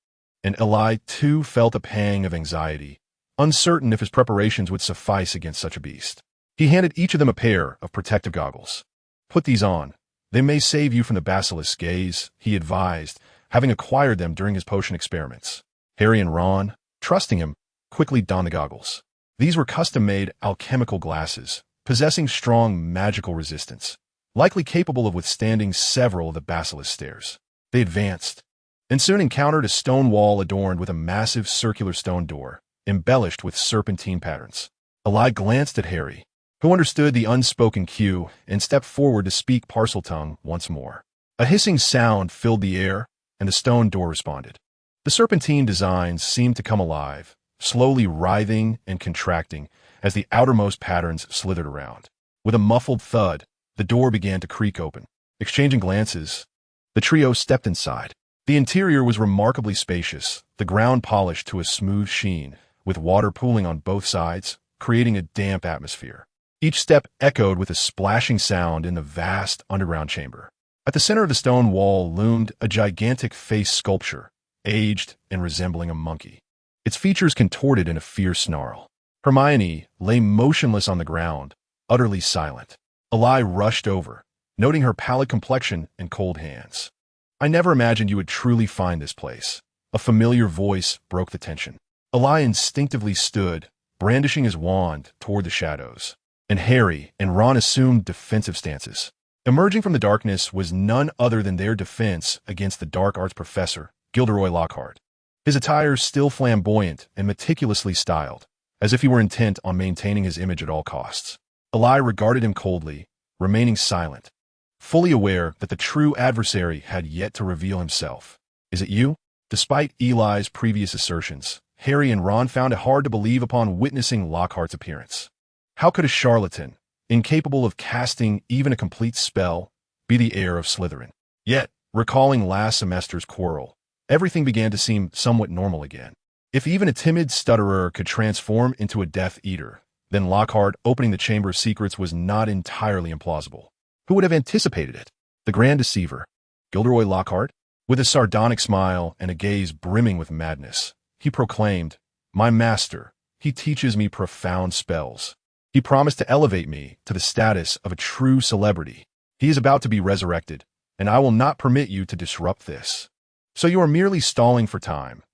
and Eli too felt a pang of anxiety, uncertain if his preparations would suffice against such a beast. He handed each of them a pair of protective goggles. "Put these on. They may save you from the basilisk's gaze," he advised, having acquired them during his potion experiments. Harry and Ron, trusting him, quickly donned the goggles. These were custom-made alchemical glasses, possessing strong magical resistance, likely capable of withstanding several of the basilisk's stares. They advanced, and soon encountered a stone wall adorned with a massive circular stone door, embellished with serpentine patterns. Eli glanced at Harry, who understood the unspoken cue, and stepped forward to speak Parseltongue once more. A hissing sound filled the air, and the stone door responded. The serpentine designs seemed to come alive, slowly writhing and contracting as the outermost patterns slithered around. With a muffled thud, the door began to creak open. Exchanging glances, the trio stepped inside. The interior was remarkably spacious, the ground polished to a smooth sheen, with water pooling on both sides, creating a damp atmosphere. Each step echoed with a splashing sound in the vast underground chamber. At the center of the stone wall loomed a gigantic face sculpture, aged and resembling a monkey, its features contorted in a fierce snarl. Hermione lay motionless on the ground, utterly silent. Eli rushed over, noting her pallid complexion and cold hands. "I never imagined you would truly find this place." A familiar voice broke the tension. Eli instinctively stood, brandishing his wand toward the shadows, and Harry and Ron assumed defensive stances. Emerging from the darkness was none other than their defense against the dark arts professor, Gilderoy Lockhart. His attire still flamboyant and meticulously styled, as if he were intent on maintaining his image at all costs. Eli regarded him coldly, remaining silent, fully aware that the true adversary had yet to reveal himself. Is it you? Despite Eli's previous assertions, Harry and Ron found it hard to believe upon witnessing Lockhart's appearance. How could a charlatan, incapable of casting even a complete spell, be the heir of Slytherin? Yet, recalling last semester's quarrel, everything began to seem somewhat normal again. If even a timid stutterer could transform into a Death Eater, then Lockhart opening the Chamber of Secrets was not entirely implausible. Who would have anticipated it? The Grand Deceiver, Gilderoy Lockhart? With a sardonic smile and a gaze brimming with madness, he proclaimed, "My master, he teaches me profound spells. He promised to elevate me to the status of a true celebrity. He is about to be resurrected, and I will not permit you to disrupt this." "So you are merely stalling for time,"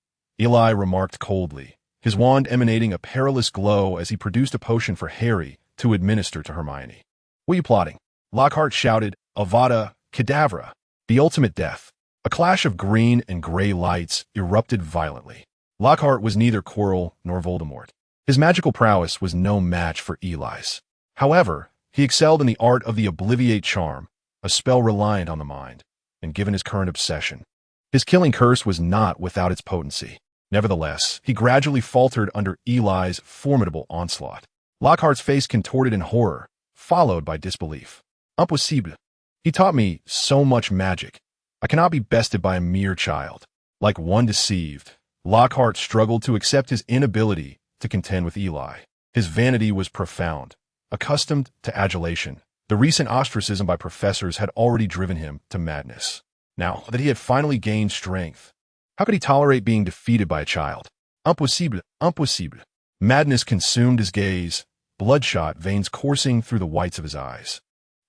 Eli remarked coldly, his wand emanating a perilous glow as he produced a potion for Harry to administer to Hermione. "What are you plotting?" Lockhart shouted, "Avada Kedavra!" The ultimate death. A clash of green and gray lights erupted violently. Lockhart was neither Quirrell nor Voldemort. His magical prowess was no match for Eli's. However, he excelled in the art of the Obliviate Charm, a spell reliant on the mind, and given his current obsession, his killing curse was not without its potency. Nevertheless, he gradually faltered under Eli's formidable onslaught. Lockhart's face contorted in horror, followed by disbelief. "Impossible. He taught me so much magic. I cannot be bested by a mere child." Like one deceived, Lockhart struggled to accept his inability to contend with Eli. His vanity was profound. Accustomed to adulation, the recent ostracism by professors had already driven him to madness. Now that he had finally gained strength, how could he tolerate being defeated by a child? Impossible, impossible. Madness consumed his gaze, bloodshot veins coursing through the whites of his eyes.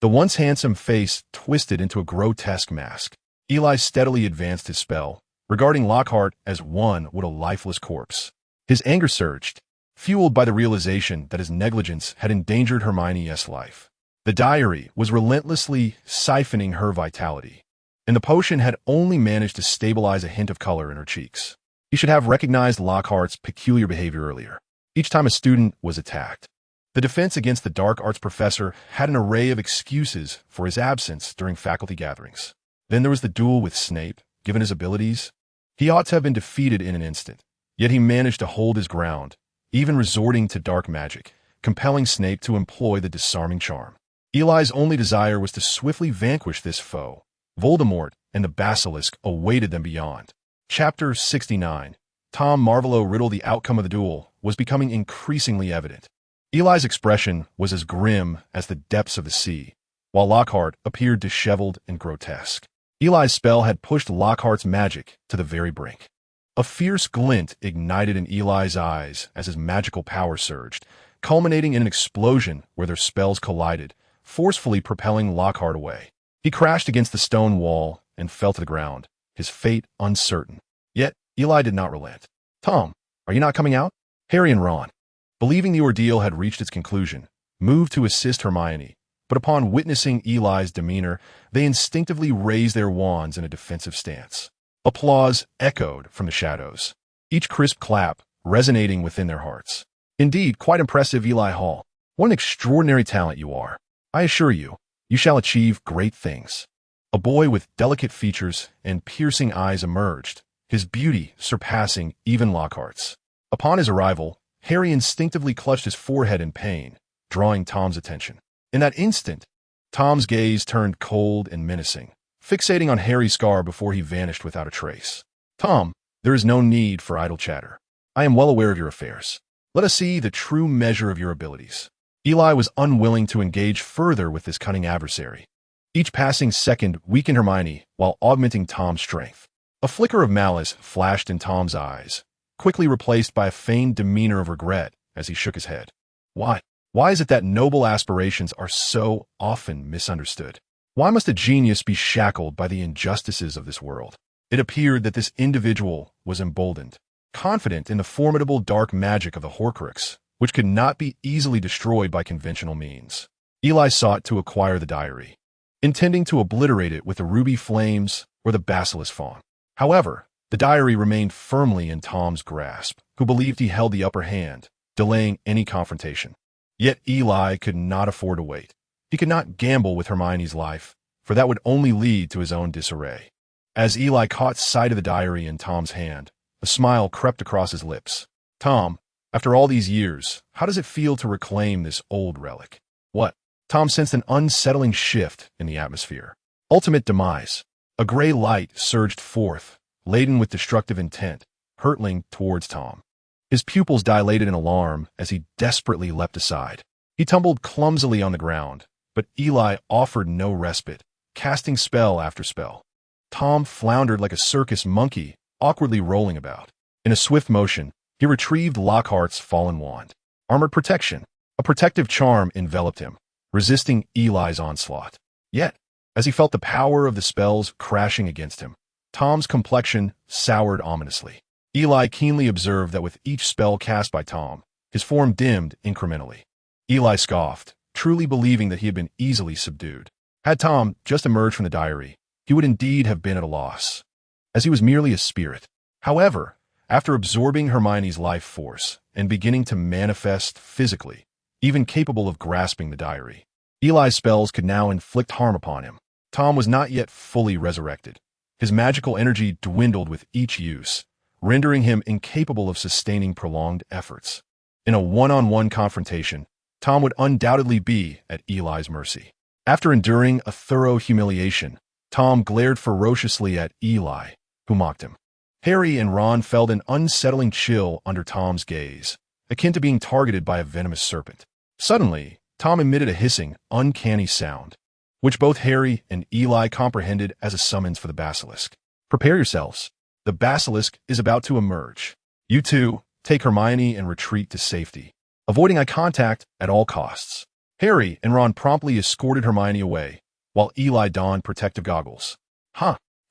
The once handsome face twisted into a grotesque mask. Eli steadily advanced his spell, regarding Lockhart as one with a lifeless corpse. His anger surged, fueled by the realization that his negligence had endangered Hermione's life. The diary was relentlessly siphoning her vitality, and the potion had only managed to stabilize a hint of color in her cheeks. He should have recognized Lockhart's peculiar behavior earlier. Each time a student was attacked, the defense against the dark arts professor had an array of excuses for his absence during faculty gatherings. Then there was the duel with Snape. Given his abilities, he ought to have been defeated in an instant. Yet he managed to hold his ground, even resorting to dark magic, compelling Snape to employ the disarming charm. Eli's only desire was to swiftly vanquish this foe. Voldemort and the Basilisk awaited them beyond. Chapter 69. Tom Marvolo riddle. The outcome of the duel was becoming increasingly evident. Eli's expression was as grim as the depths of the sea, while Lockhart appeared disheveled and grotesque. Eli's spell had pushed Lockhart's magic to the very brink. A fierce glint ignited in Eli's eyes as his magical power surged, culminating in an explosion where their spells collided, forcefully propelling Lockhart away. He crashed against the stone wall and fell to the ground, his fate uncertain. Yet, Eli did not relent. "Tom, are you not coming out?" Harry and Ron, believing the ordeal had reached its conclusion, moved to assist Hermione, but upon witnessing Eli's demeanor, they instinctively raised their wands in a defensive stance. Applause echoed from the shadows, each crisp clap resonating within their hearts. "Indeed, quite impressive, Eli Hall. What an extraordinary talent you are. I assure you, you shall achieve great things." A boy with delicate features and piercing eyes emerged, his beauty surpassing even Lockhart's. Upon his arrival, Harry instinctively clutched his forehead in pain, drawing Tom's attention. In that instant, Tom's gaze turned cold and menacing, fixating on Harry's scar before he vanished without a trace. "Tom, there is no need for idle chatter. I am well aware of your affairs. Let us see the true measure of your abilities." Eli was unwilling to engage further with this cunning adversary. Each passing second weakened Hermione while augmenting Tom's strength. A flicker of malice flashed in Tom's eyes, quickly replaced by a feigned demeanor of regret as he shook his head. Why is it that noble aspirations are so often misunderstood? Why must a genius be shackled by the injustices of this world? It appeared that this individual was emboldened, confident in the formidable dark magic of the Horcrux, which could not be easily destroyed by conventional means. Eli sought to acquire the diary, intending to obliterate it with the ruby flames or the basilisk fawn. However, the diary remained firmly in Tom's grasp, who believed he held the upper hand, delaying any confrontation. Yet Eli could not afford to wait. He could not gamble with Hermione's life, for that would only lead to his own disarray. As Eli caught sight of the diary in Tom's hand, a smile crept across his lips. Tom, after all these years, how does it feel to reclaim this old relic? What? Tom sensed an unsettling shift in the atmosphere. Ultimate demise. A gray light surged forth, laden with destructive intent, hurtling towards Tom. His pupils dilated in alarm as he desperately leapt aside. He tumbled clumsily on the ground, but Eli offered no respite, casting spell after spell. Tom floundered like a circus monkey, awkwardly rolling about. In a swift motion, he retrieved Lockhart's fallen wand. Armored protection. A protective charm enveloped him, resisting Eli's onslaught. Yet, as he felt the power of the spells crashing against him, Tom's complexion soured ominously. Eli keenly observed that with each spell cast by Tom, his form dimmed incrementally. Eli scoffed, truly believing that he had been easily subdued. Had Tom just emerged from the diary, he would indeed have been at a loss, as he was merely a spirit. However, after absorbing Hermione's life force and beginning to manifest physically, even capable of grasping the diary, Eli's spells could now inflict harm upon him. Tom was not yet fully resurrected. His magical energy dwindled with each use, rendering him incapable of sustaining prolonged efforts. In a one-on-one confrontation, Tom would undoubtedly be at Eli's mercy. After enduring a thorough humiliation, Tom glared ferociously at Eli, who mocked him. Harry and Ron felt an unsettling chill under Tom's gaze, akin to being targeted by a venomous serpent. Suddenly, Tom emitted a hissing, uncanny sound, which both Harry and Eli comprehended as a summons for the basilisk. Prepare yourselves. The basilisk is about to emerge. You two, take Hermione and retreat to safety, avoiding eye contact at all costs. Harry and Ron promptly escorted Hermione away, while Eli donned protective goggles.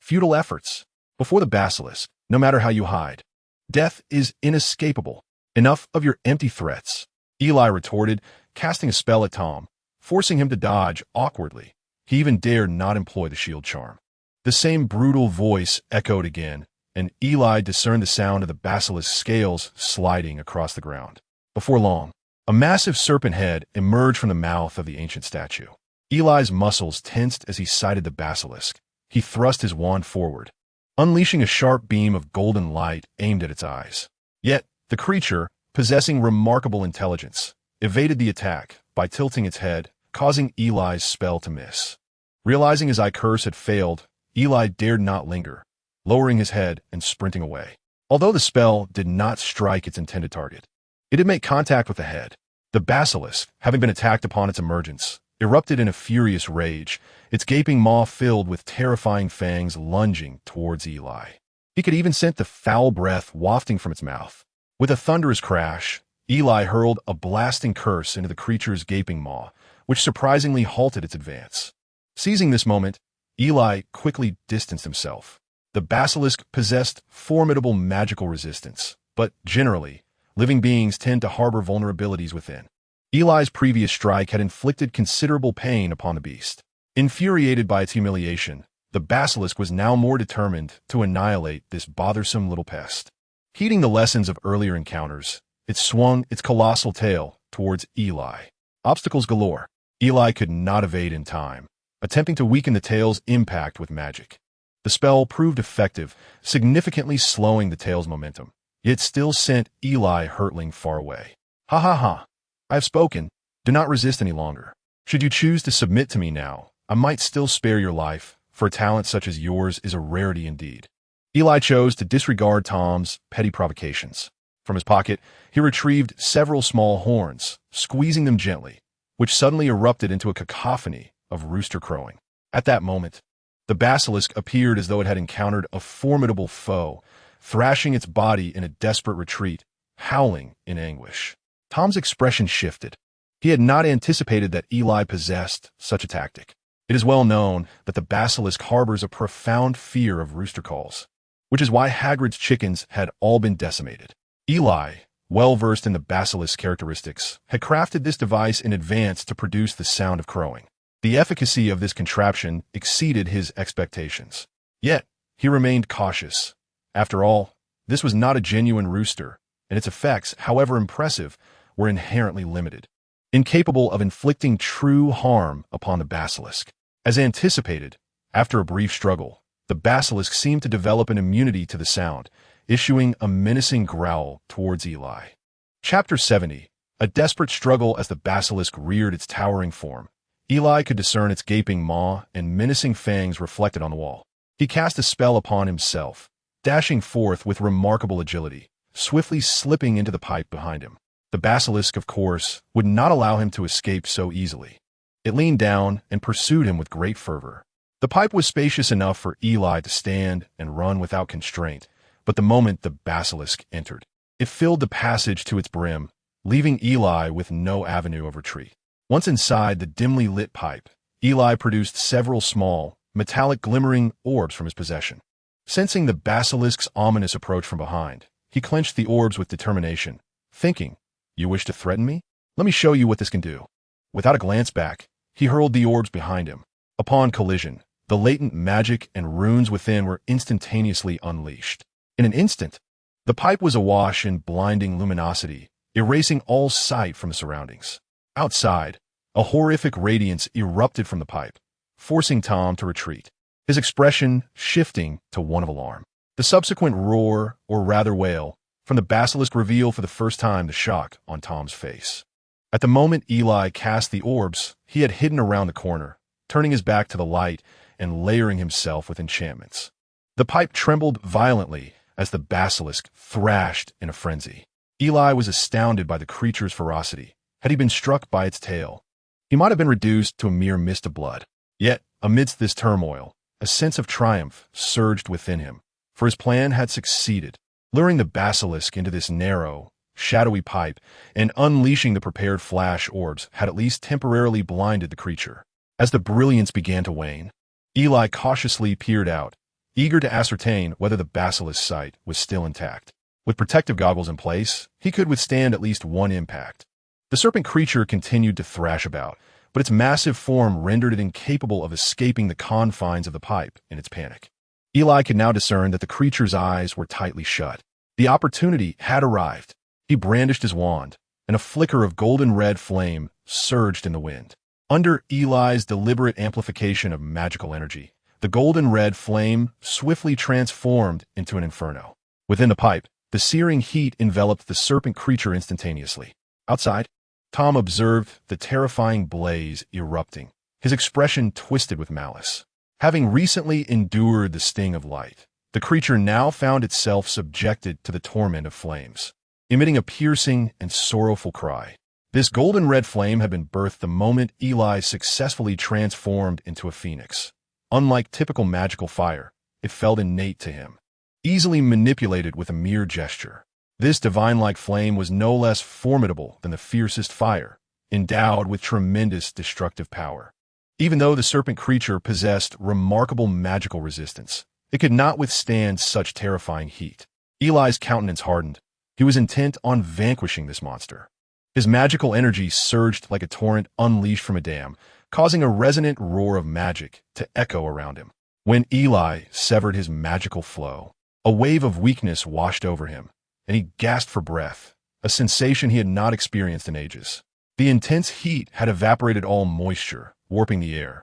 Futile efforts. Before the basilisk, no matter how you hide, death is inescapable. Enough of your empty threats, Eli retorted, casting a spell at Tom, forcing him to dodge awkwardly. He even dared not employ the shield charm. The same brutal voice echoed again, and Eli discerned the sound of the basilisk's scales sliding across the ground. Before long, a massive serpent head emerged from the mouth of the ancient statue. Eli's muscles tensed as he sighted the basilisk. He thrust his wand forward, unleashing a sharp beam of golden light aimed at its eyes. Yet, the creature, possessing remarkable intelligence, evaded the attack by tilting its head, causing Eli's spell to miss. Realizing his eye curse had failed, Eli dared not linger, lowering his head and sprinting away. Although the spell did not strike its intended target, it did make contact with the head. The basilisk, having been attacked upon its emergence, erupted in a furious rage, its gaping maw filled with terrifying fangs lunging towards Eli. He could even scent the foul breath wafting from its mouth. With a thunderous crash, Eli hurled a blasting curse into the creature's gaping maw, which surprisingly halted its advance. Seizing this moment, Eli quickly distanced himself. The basilisk possessed formidable magical resistance, but generally, living beings tend to harbor vulnerabilities within. Eli's previous strike had inflicted considerable pain upon the beast. Infuriated by its humiliation, the basilisk was now more determined to annihilate this bothersome little pest. Heeding the lessons of earlier encounters, it swung its colossal tail towards Eli. Obstacles galore. Eli could not evade in time, attempting to weaken the tail's impact with magic. The spell proved effective, significantly slowing the tail's momentum, yet still sent Eli hurtling far away. Ha ha ha. I have spoken. Do not resist any longer. Should you choose to submit to me now, I might still spare your life, for a talent such as yours is a rarity indeed. Eli chose to disregard Tom's petty provocations. From his pocket, he retrieved several small horns, squeezing them gently, which suddenly erupted into a cacophony of rooster crowing. At that moment, the basilisk appeared as though it had encountered a formidable foe, thrashing its body in a desperate retreat, howling in anguish. Tom's expression shifted. He had not anticipated that Eli possessed such a tactic. It is well known that the basilisk harbors a profound fear of rooster calls, which is why Hagrid's chickens had all been decimated. Eli, well versed in the basilisk's characteristics, had crafted this device in advance to produce the sound of crowing. The efficacy of this contraption exceeded his expectations. Yet, he remained cautious. After all, this was not a genuine rooster, and its effects, however impressive, were inherently limited. incapable of inflicting true harm upon the basilisk. As anticipated, after a brief struggle, the basilisk seemed to develop an immunity to the sound, issuing a menacing growl towards Eli. Chapter 70. A desperate struggle. As the basilisk reared its towering form, Eli could discern its gaping maw and menacing fangs reflected on the wall. He cast a spell upon himself, dashing forth with remarkable agility, swiftly slipping into the pipe behind him. The basilisk, of course, would not allow him to escape so easily. It leaned down and pursued him with great fervor. The pipe was spacious enough for Eli to stand and run without constraint, but the moment the basilisk entered, it filled the passage to its brim, leaving Eli with no avenue of retreat. Once inside the dimly lit pipe, Eli produced several small, metallic glimmering orbs from his possession. Sensing the basilisk's ominous approach from behind, he clenched the orbs with determination, thinking, "You wish to threaten me? Let me show you what this can do." Without a glance back, he hurled the orbs behind him. Upon collision, the latent magic and runes within were instantaneously unleashed. In an instant, the pipe was awash in blinding luminosity, erasing all sight from the surroundings. Outside, a horrific radiance erupted from the pipe, forcing Tom to retreat, his expression shifting to one of alarm. The subsequent roar, or rather wail, from the basilisk revealed for the first time the shock on Tom's face. At the moment Eli cast the orbs, he had hidden around the corner, turning his back to the light and layering himself with enchantments. The pipe trembled violently as the basilisk thrashed in a frenzy. Eli was astounded by the creature's ferocity. Had he been struck by its tail, he might have been reduced to a mere mist of blood. Yet, amidst this turmoil, a sense of triumph surged within him, for his plan had succeeded. Luring the basilisk into this narrow, shadowy pipe and unleashing the prepared flash orbs had at least temporarily blinded the creature. As the brilliance began to wane, Eli cautiously peered out, eager to ascertain whether the basilisk's sight was still intact. With protective goggles in place, he could withstand at least one impact. The serpent creature continued to thrash about, but its massive form rendered it incapable of escaping the confines of the pipe in its panic. Eli could now discern that the creature's eyes were tightly shut. The opportunity had arrived. He brandished his wand, and a flicker of golden red flame surged in the wind. Under Eli's deliberate amplification of magical energy, the golden red flame swiftly transformed into an inferno. Within the pipe, the searing heat enveloped the serpent creature instantaneously. Outside, Tom observed the terrifying blaze erupting, his expression twisted with malice. Having recently endured the sting of light, the creature now found itself subjected to the torment of flames, emitting a piercing and sorrowful cry. This golden red flame had been birthed the moment Eli successfully transformed into a phoenix. Unlike typical magical fire, it felt innate to him, easily manipulated with a mere gesture. This divine-like flame was no less formidable than the fiercest fire, endowed with tremendous destructive power. Even though the serpent creature possessed remarkable magical resistance, it could not withstand such terrifying heat. Eli's countenance hardened. He was intent on vanquishing this monster. His magical energy surged like a torrent unleashed from a dam, causing a resonant roar of magic to echo around him. When Eli severed his magical flow, a wave of weakness washed over him, and he gasped for breath, a sensation he had not experienced in ages. The intense heat had evaporated all moisture, warping the air,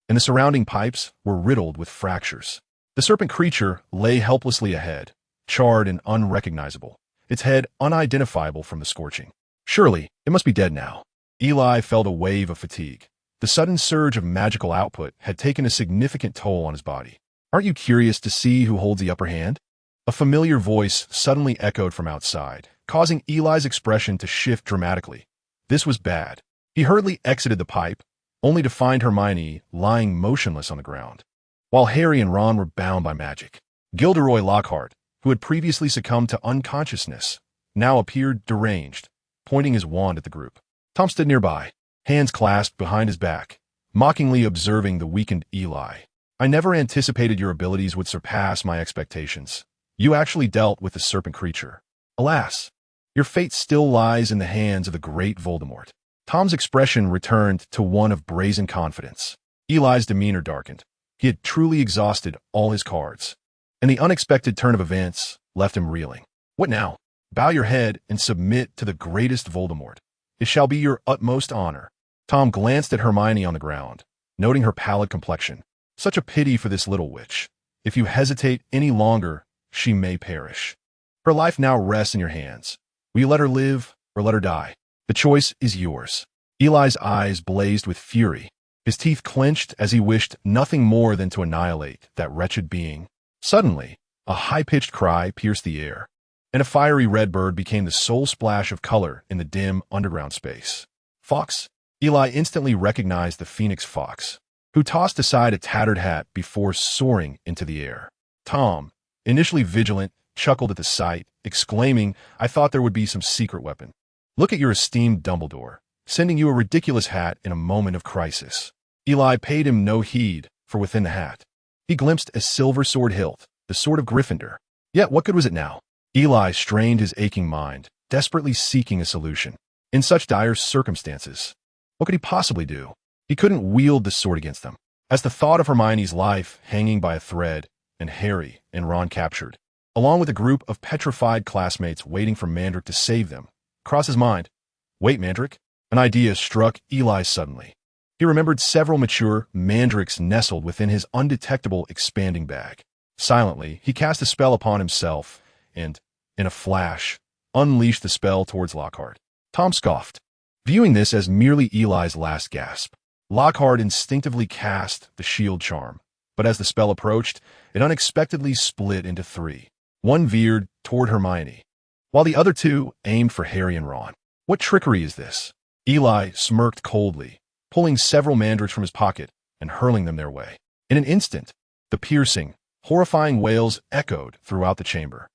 and the surrounding pipes were riddled with fractures. The serpent creature lay helplessly ahead, charred and unrecognizable, its head unidentifiable from the scorching. Surely, it must be dead now. Eli felt a wave of fatigue. The sudden surge of magical output had taken a significant toll on his body. "Aren't you curious to see who holds the upper hand?" A familiar voice suddenly echoed from outside, causing Eli's expression to shift dramatically. This was bad. He hurriedly exited the pipe, only to find Hermione lying motionless on the ground, while Harry and Ron were bound by magic. Gilderoy Lockhart, who had previously succumbed to unconsciousness, now appeared deranged, pointing his wand at the group. Tom stood nearby, hands clasped behind his back, mockingly observing the weakened Eli. "I never anticipated your abilities would surpass my expectations. You actually dealt with the serpent creature. Alas, your fate still lies in the hands of the great Voldemort." Tom's expression returned to one of brazen confidence. Eli's demeanor darkened. He had truly exhausted all his cards, and the unexpected turn of events left him reeling. "What now? Bow your head and submit to the greatest Voldemort." It shall be your utmost honor. Tom glanced at Hermione on the ground, noting her pallid complexion. Such a pity for this little witch. If you hesitate any longer, she may perish. Her life now rests in your hands. Will you let her live or let her die? The choice is yours. Eli's eyes blazed with fury. His teeth clenched as he wished nothing more than to annihilate that wretched being. Suddenly, a high-pitched cry pierced the air, and a fiery red bird became the sole splash of color in the dim underground space. Fox? Eli instantly recognized the phoenix fox, who tossed aside a tattered hat before soaring into the air. Tom, initially vigilant, chuckled at the sight, exclaiming, "I thought there would be some secret weapon. Look at your esteemed Dumbledore, sending you a ridiculous hat in a moment of crisis." Eli paid him no heed, for within the hat, he glimpsed a silver sword hilt, the sword of Gryffindor. Yet what good was it now? Eli strained his aching mind, desperately seeking a solution. In such dire circumstances, what could he possibly do? He couldn't wield the sword against them. As the thought of Hermione's life hanging by a thread, and Harry and Ron captured, along with a group of petrified classmates waiting for Mandrake to save them, crossed his mind. Wait, Mandrake? An idea struck Eli suddenly. He remembered several mature mandrakes nestled within his undetectable expanding bag. Silently, he cast a spell upon himself and, in a flash, unleashed the spell towards Lockhart. Tom scoffed, viewing this as merely Eli's last gasp. Lockhart instinctively cast the shield charm, but as the spell approached, it unexpectedly split into three. One veered toward Hermione, while the other two aimed for Harry and Ron. What trickery is this? Eli smirked coldly, pulling several mandrakes from his pocket and hurling them their way. In an instant, the piercing, horrifying wails echoed throughout the chamber.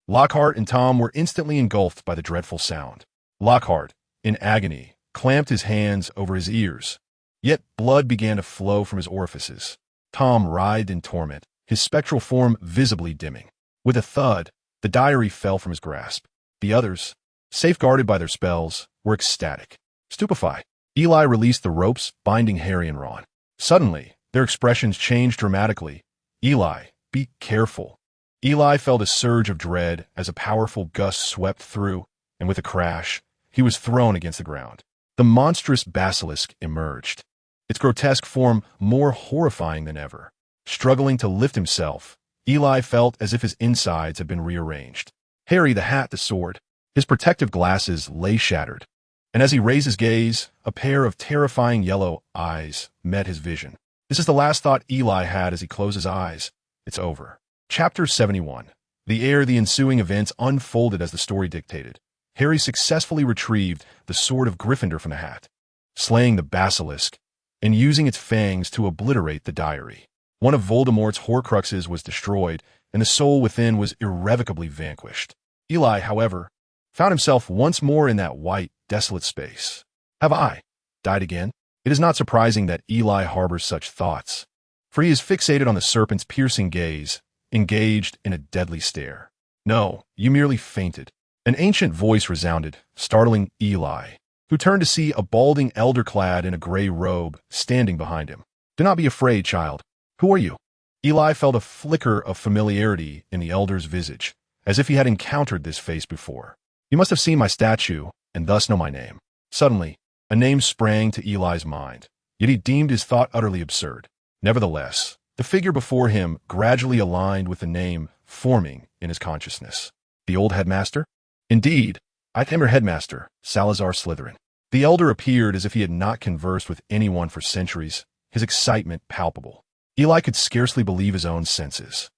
Lockhart and Tom were instantly engulfed by the dreadful sound. Lockhart, in agony, clamped his hands over his ears, yet blood began to flow from his orifices. Tom writhed in torment, his spectral form visibly dimming. With a thud, the diary fell from his grasp. The others, safeguarded by their spells, were ecstatic. Stupefied, Eli released the ropes binding Harry and Ron. Suddenly, their expressions changed dramatically. Eli, be careful. Eli felt a surge of dread as a powerful gust swept through, and with a crash, he was thrown against the ground. The monstrous basilisk emerged, its grotesque form more horrifying than ever. Struggling to lift himself, Eli felt as if his insides had been rearranged. Harry, the hat, the sword, his protective glasses lay shattered, and as he raised his gaze, a pair of terrifying yellow eyes met his vision. This is the last thought Eli had as he closed his eyes. It's over. Chapter 71. The ensuing events unfolded as the story dictated. Harry successfully retrieved the sword of Gryffindor from the hat, slaying the basilisk and using its fangs to obliterate the diary. One of Voldemort's Horcruxes was destroyed, and the soul within was irrevocably vanquished. Eli, however, found himself once more in that white, desolate space. Have I died again? It is not surprising that Eli harbors such thoughts, for he is fixated on the serpent's piercing gaze, engaged in a deadly stare. No, you merely fainted. An ancient voice resounded, startling Eli, who turned to see a balding elder clad in a gray robe standing behind him. Do not be afraid, child. Who are you? Eli felt a flicker of familiarity in the elder's visage, as if he had encountered this face before. You must have seen my statue, and thus know my name. Suddenly, a name sprang to Eli's mind, yet he deemed his thought utterly absurd. Nevertheless, the figure before him gradually aligned with the name forming in his consciousness. The old headmaster? Indeed, I am your headmaster, Salazar Slytherin. The elder appeared as if he had not conversed with anyone for centuries, his excitement palpable. Eli could scarcely believe his own senses.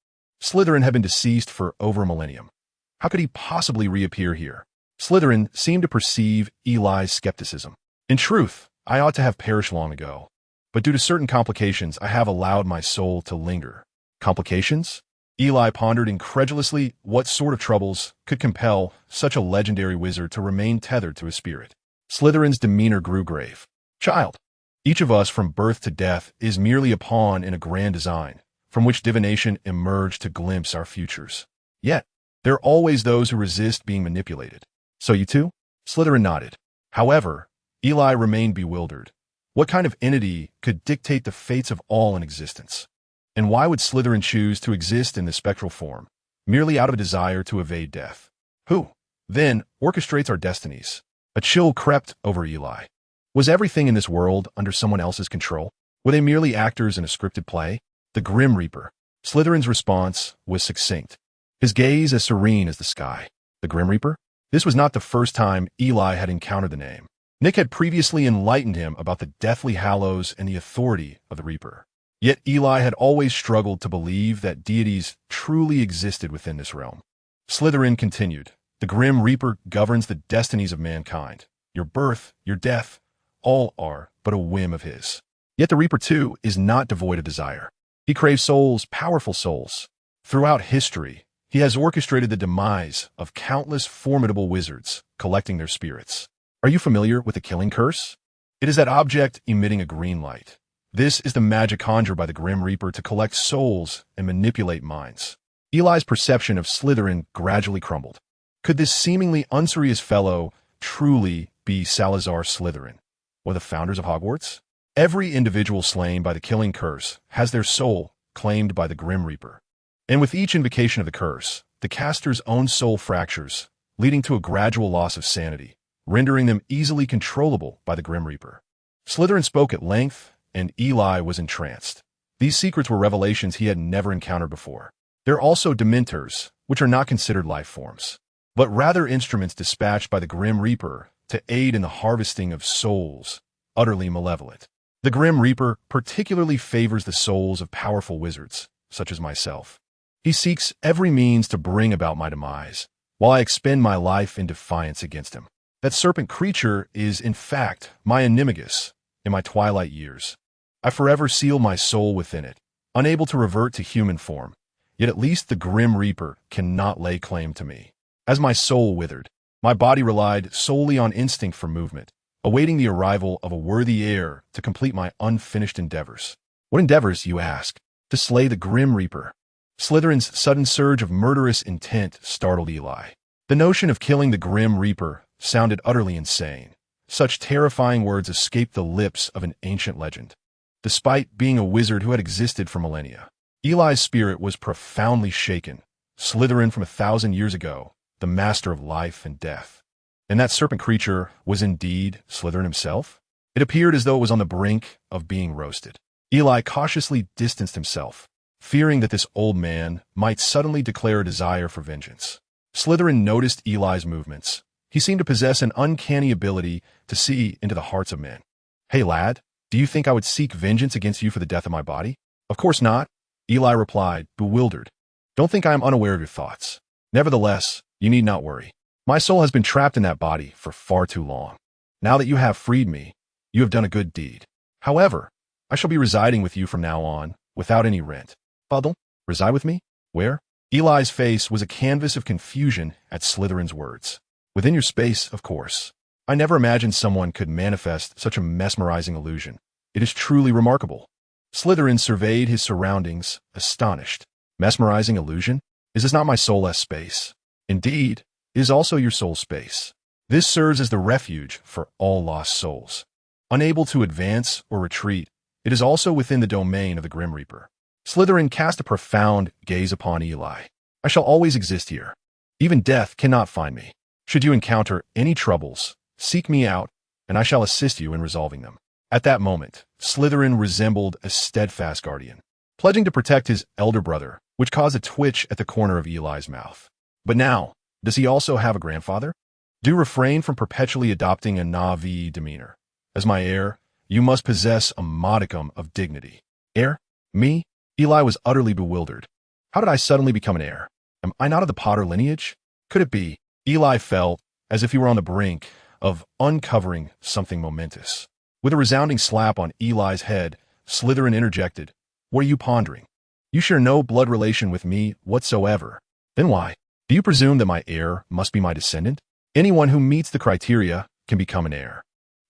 Slytherin had been deceased for over a millennium. How could he possibly reappear here? Slytherin seemed to perceive Eli's skepticism. In truth, I ought to have perished long ago, but due to certain complications, I have allowed my soul to linger. Complications? Eli pondered incredulously what sort of troubles could compel such a legendary wizard to remain tethered to his spirit. Slytherin's demeanor grew grave. Child, each of us from birth to death is merely a pawn in a grand design, from which divination emerged to glimpse our futures. Yet, there are always those who resist being manipulated. So you too? Slytherin nodded. However, Eli remained bewildered. What kind of entity could dictate the fates of all in existence? And why would Slytherin choose to exist in this spectral form, merely out of a desire to evade death? Who, then, orchestrates our destinies? A chill crept over Eli. Was everything in this world under someone else's control? Were they merely actors in a scripted play? The Grim Reaper. Slytherin's response was succinct, his gaze as serene as the sky. The Grim Reaper? This was not the first time Eli had encountered the name. Nick had previously enlightened him about the Deathly Hallows and the authority of the Reaper. Yet Eli had always struggled to believe that deities truly existed within this realm. Slytherin continued, the Grim Reaper governs the destinies of mankind. Your birth, your death, all are but a whim of his. Yet the Reaper, too, is not devoid of desire. He craves souls, powerful souls. Throughout history, he has orchestrated the demise of countless formidable wizards, collecting their spirits. Are you familiar with the Killing Curse? It is that object emitting a green light. This is the magic conjured by the Grim Reaper to collect souls and manipulate minds. Eli's perception of Slytherin gradually crumbled. Could this seemingly unserious fellow truly be Salazar Slytherin, or the founders of Hogwarts? Every individual slain by the Killing Curse has their soul claimed by the Grim Reaper. And with each invocation of the curse, the caster's own soul fractures, leading to a gradual loss of sanity, rendering them easily controllable by the Grim Reaper. Slytherin spoke at length, and Eli was entranced. These secrets were revelations he had never encountered before. There are also Dementors, which are not considered life forms, but rather instruments dispatched by the Grim Reaper to aid in the harvesting of souls, utterly malevolent. The Grim Reaper particularly favors the souls of powerful wizards, such as myself. He seeks every means to bring about my demise, while I expend my life in defiance against him. That serpent creature is, in fact, my animagus in my twilight years. I forever seal my soul within it, unable to revert to human form, yet at least the Grim Reaper cannot lay claim to me. As my soul withered, my body relied solely on instinct for movement, awaiting the arrival of a worthy heir to complete my unfinished endeavors. What endeavors, you ask? To slay the Grim Reaper. Slytherin's sudden surge of murderous intent startled Eli. The notion of killing the Grim Reaper sounded utterly insane. Such terrifying words escaped the lips of an ancient legend. Despite being a wizard who had existed for millennia, Eli's spirit was profoundly shaken. Slytherin from 1,000 years ago, the master of life and death. And that serpent creature was indeed Slytherin himself? It appeared as though it was on the brink of being roasted. Eli cautiously distanced himself, fearing that this old man might suddenly declare a desire for vengeance. Slytherin noticed Eli's movements. He seemed to possess an uncanny ability to see into the hearts of men. Hey lad, do you think I would seek vengeance against you for the death of my body? Of course not, Eli replied, bewildered. Don't think I am unaware of your thoughts. Nevertheless, you need not worry. My soul has been trapped in that body for far too long. Now that you have freed me, you have done a good deed. However, I shall be residing with you from now on, without any rent. Pardon? Reside with me? Where? Eli's face was a canvas of confusion at Slytherin's words. Within your space, of course. I never imagined someone could manifest such a mesmerizing illusion. It is truly remarkable. Slytherin surveyed his surroundings, astonished. Mesmerizing illusion? Is this not my soulless space? Indeed, it is also your soul space. This serves as the refuge for all lost souls. Unable to advance or retreat, it is also within the domain of the Grim Reaper. Slytherin cast a profound gaze upon Eli. I shall always exist here. Even death cannot find me. Should you encounter any troubles, seek me out, and I shall assist you in resolving them. At that moment, Slytherin resembled a steadfast guardian, pledging to protect his elder brother, which caused a twitch at the corner of Eli's mouth. But now, does he also have a grandfather? Do refrain from perpetually adopting a Navi demeanor. As my heir, you must possess a modicum of dignity. Heir? Me? Eli was utterly bewildered. How did I suddenly become an heir? Am I not of the Potter lineage? Could it be? Eli felt as if he were on the brink of uncovering something momentous. With a resounding slap on Eli's head, Slytherin interjected, What are you pondering? You share no blood relation with me whatsoever. Then why? Do you presume that my heir must be my descendant? Anyone who meets the criteria can become an heir.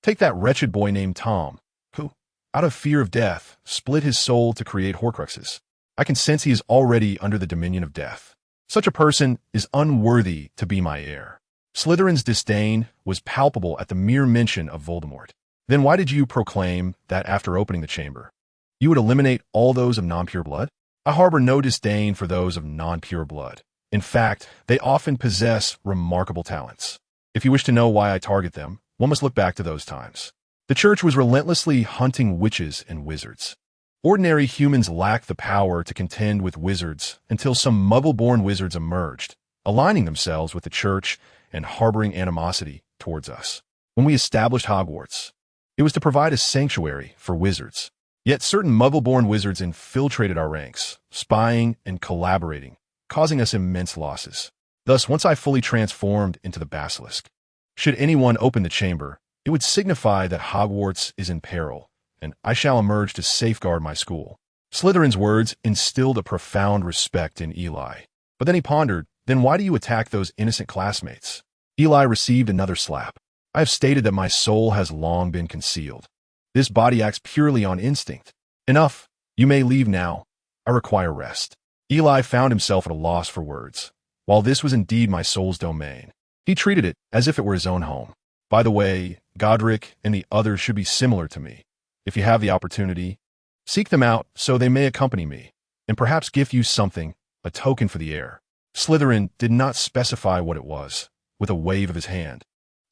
Take that wretched boy named Tom, who, out of fear of death, split his soul to create Horcruxes. I can sense he is already under the dominion of death. Such a person is unworthy to be my heir. Slytherin's disdain was palpable at the mere mention of Voldemort. Then why did you proclaim that after opening the chamber, you would eliminate all those of non-pure blood? I harbor no disdain for those of non-pure blood. In fact, they often possess remarkable talents. If you wish to know why I target them, one must look back to those times. The church was relentlessly hunting witches and wizards. Ordinary humans lacked the power to contend with wizards until some muggle-born wizards emerged, aligning themselves with the church and harboring animosity towards us. When we established Hogwarts, it was to provide a sanctuary for wizards. Yet certain muggle-born wizards infiltrated our ranks, spying and collaborating, causing us immense losses. Thus, once I fully transformed into the basilisk, should anyone open the chamber, it would signify that Hogwarts is in peril, and I shall emerge to safeguard my school. Slytherin's words instilled a profound respect in Eli. But then he pondered, then why do you attack those innocent classmates? Eli received another slap. I have stated that my soul has long been concealed. This body acts purely on instinct. Enough. You may leave now. I require rest. Eli found himself at a loss for words. While this was indeed my soul's domain, he treated it as if it were his own home. By the way, Godric and the others should be similar to me. If you have the opportunity, seek them out so they may accompany me, and perhaps give you something, a token for the heir. Slytherin did not specify what it was, with a wave of his hand.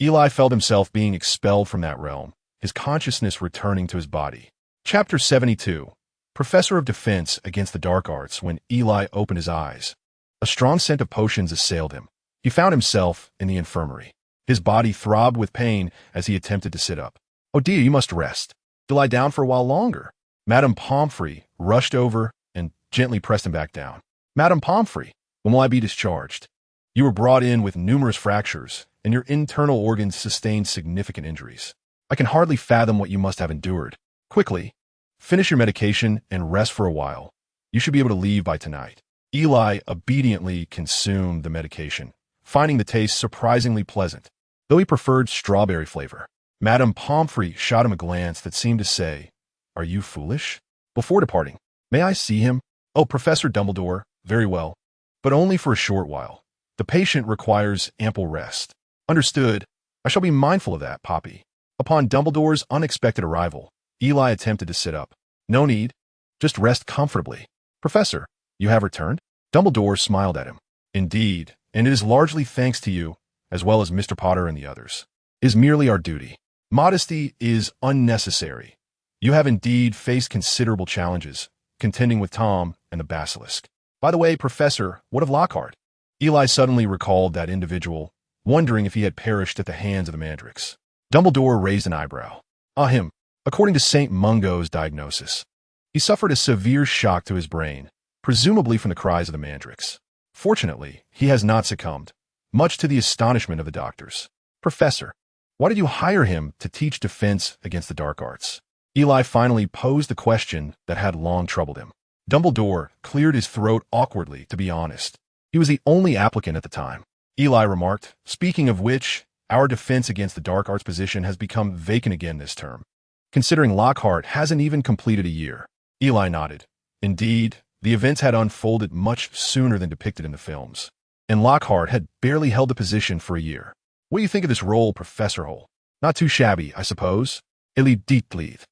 Eli felt himself being expelled from that realm, his consciousness returning to his body. Chapter 72. Professor of Defense Against the Dark Arts. When Eli opened his eyes, a strong scent of potions assailed him. He found himself in the infirmary. His body throbbed with pain as he attempted to sit up. Oh dear, you must rest. To lie down for a while longer. Madame Pomfrey rushed over and gently pressed him back down. Madame Pomfrey, when will I be discharged? You were brought in with numerous fractures, and your internal organs sustained significant injuries. I can hardly fathom what you must have endured. Quickly, finish your medication and rest for a while. You should be able to leave by tonight. Eli obediently consumed the medication, finding the taste surprisingly pleasant, though he preferred strawberry flavor. Madame Pomfrey shot him a glance that seemed to say, "Are you foolish?" Before departing, "May I see him?" "Oh, Professor Dumbledore, very well, but only for a short while. The patient requires ample rest." "Understood. I shall be mindful of that, Poppy." Upon Dumbledore's unexpected arrival, Eli attempted to sit up. "No need. Just rest comfortably." "Professor, you have returned?" Dumbledore smiled at him. "Indeed, and it is largely thanks to you, as well as Mr. Potter and the others. It is merely our duty. Modesty is unnecessary. You have indeed faced considerable challenges, contending with Tom and the Basilisk. By the way, Professor, what of Lockhart?" Eli suddenly recalled that individual, wondering if he had perished at the hands of the Mandrakes. Dumbledore raised an eyebrow. Him. According to St. Mungo's diagnosis, he suffered a severe shock to his brain, presumably from the cries of the Mandrakes. Fortunately, he has not succumbed, much to the astonishment of the doctors. "Professor, why did you hire him to teach defense against the dark arts?" Eli finally posed the question that had long troubled him. Dumbledore cleared his throat awkwardly, to be honest. He was the only applicant at the time. Eli remarked, "Speaking of which, our defense against the dark arts position has become vacant again this term, considering Lockhart hasn't even completed a year." Eli nodded. Indeed, the events had unfolded much sooner than depicted in the films, and Lockhart had barely held the position for a year. "What do you think of this role, Professor Hole?" "Not too shabby, I suppose." Eli Dietlied,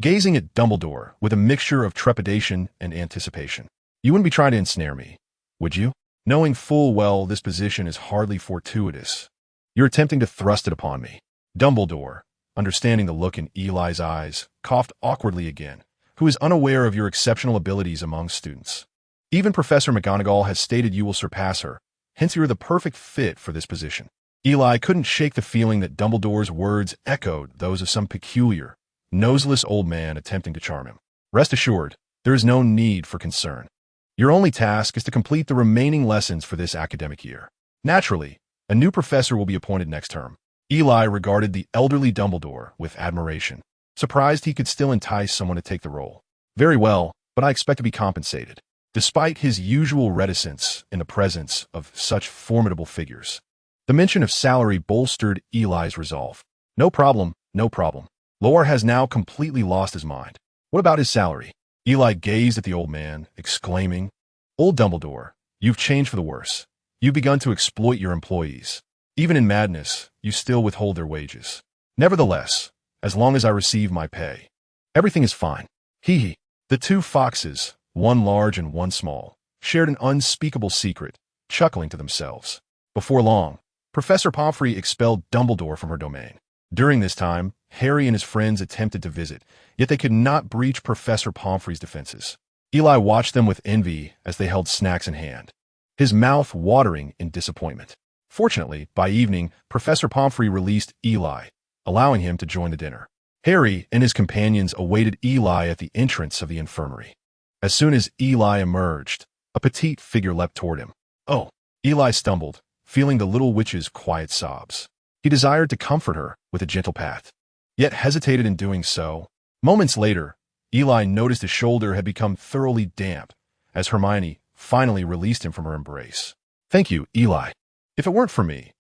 gazing at Dumbledore with a mixture of trepidation and anticipation. "You wouldn't be trying to ensnare me, would you? Knowing full well this position is hardly fortuitous. You're attempting to thrust it upon me." Dumbledore, understanding the look in Eli's eyes, coughed awkwardly again, who is unaware of your exceptional abilities among students. "Even Professor McGonagall has stated you will surpass her, hence you're the perfect fit for this position." Eli couldn't shake the feeling that Dumbledore's words echoed those of some peculiar, noseless old man attempting to charm him. "Rest assured, there is no need for concern. Your only task is to complete the remaining lessons for this academic year. Naturally, a new professor will be appointed next term." Eli regarded the elderly Dumbledore with admiration, surprised he could still entice someone to take the role. "Very well, but I expect to be compensated." Despite his usual reticence in the presence of such formidable figures, the mention of salary bolstered Eli's resolve. "No problem, no problem. Loar has now completely lost his mind. What about his salary?" Eli gazed at the old man, exclaiming, "Old Dumbledore, you've changed for the worse. You've begun to exploit your employees. Even in madness, you still withhold their wages. Nevertheless, as long as I receive my pay, everything is fine." Hee. The two foxes, one large and one small, shared an unspeakable secret, chuckling to themselves. Before long, Professor Pomfrey expelled Dumbledore from her domain. During this time, Harry and his friends attempted to visit, yet they could not breach Professor Pomfrey's defenses. Eli watched them with envy as they held snacks in hand, his mouth watering in disappointment. Fortunately, by evening, Professor Pomfrey released Eli, allowing him to join the dinner. Harry and his companions awaited Eli at the entrance of the infirmary. As soon as Eli emerged, a petite figure leapt toward him. "Oh!" Eli stumbled, feeling the little witch's quiet sobs. He desired to comfort her with a gentle pat, yet hesitated in doing so. Moments later, Eli noticed his shoulder had become thoroughly damp as Hermione finally released him from her embrace. "Thank you, Eli. If it weren't for me."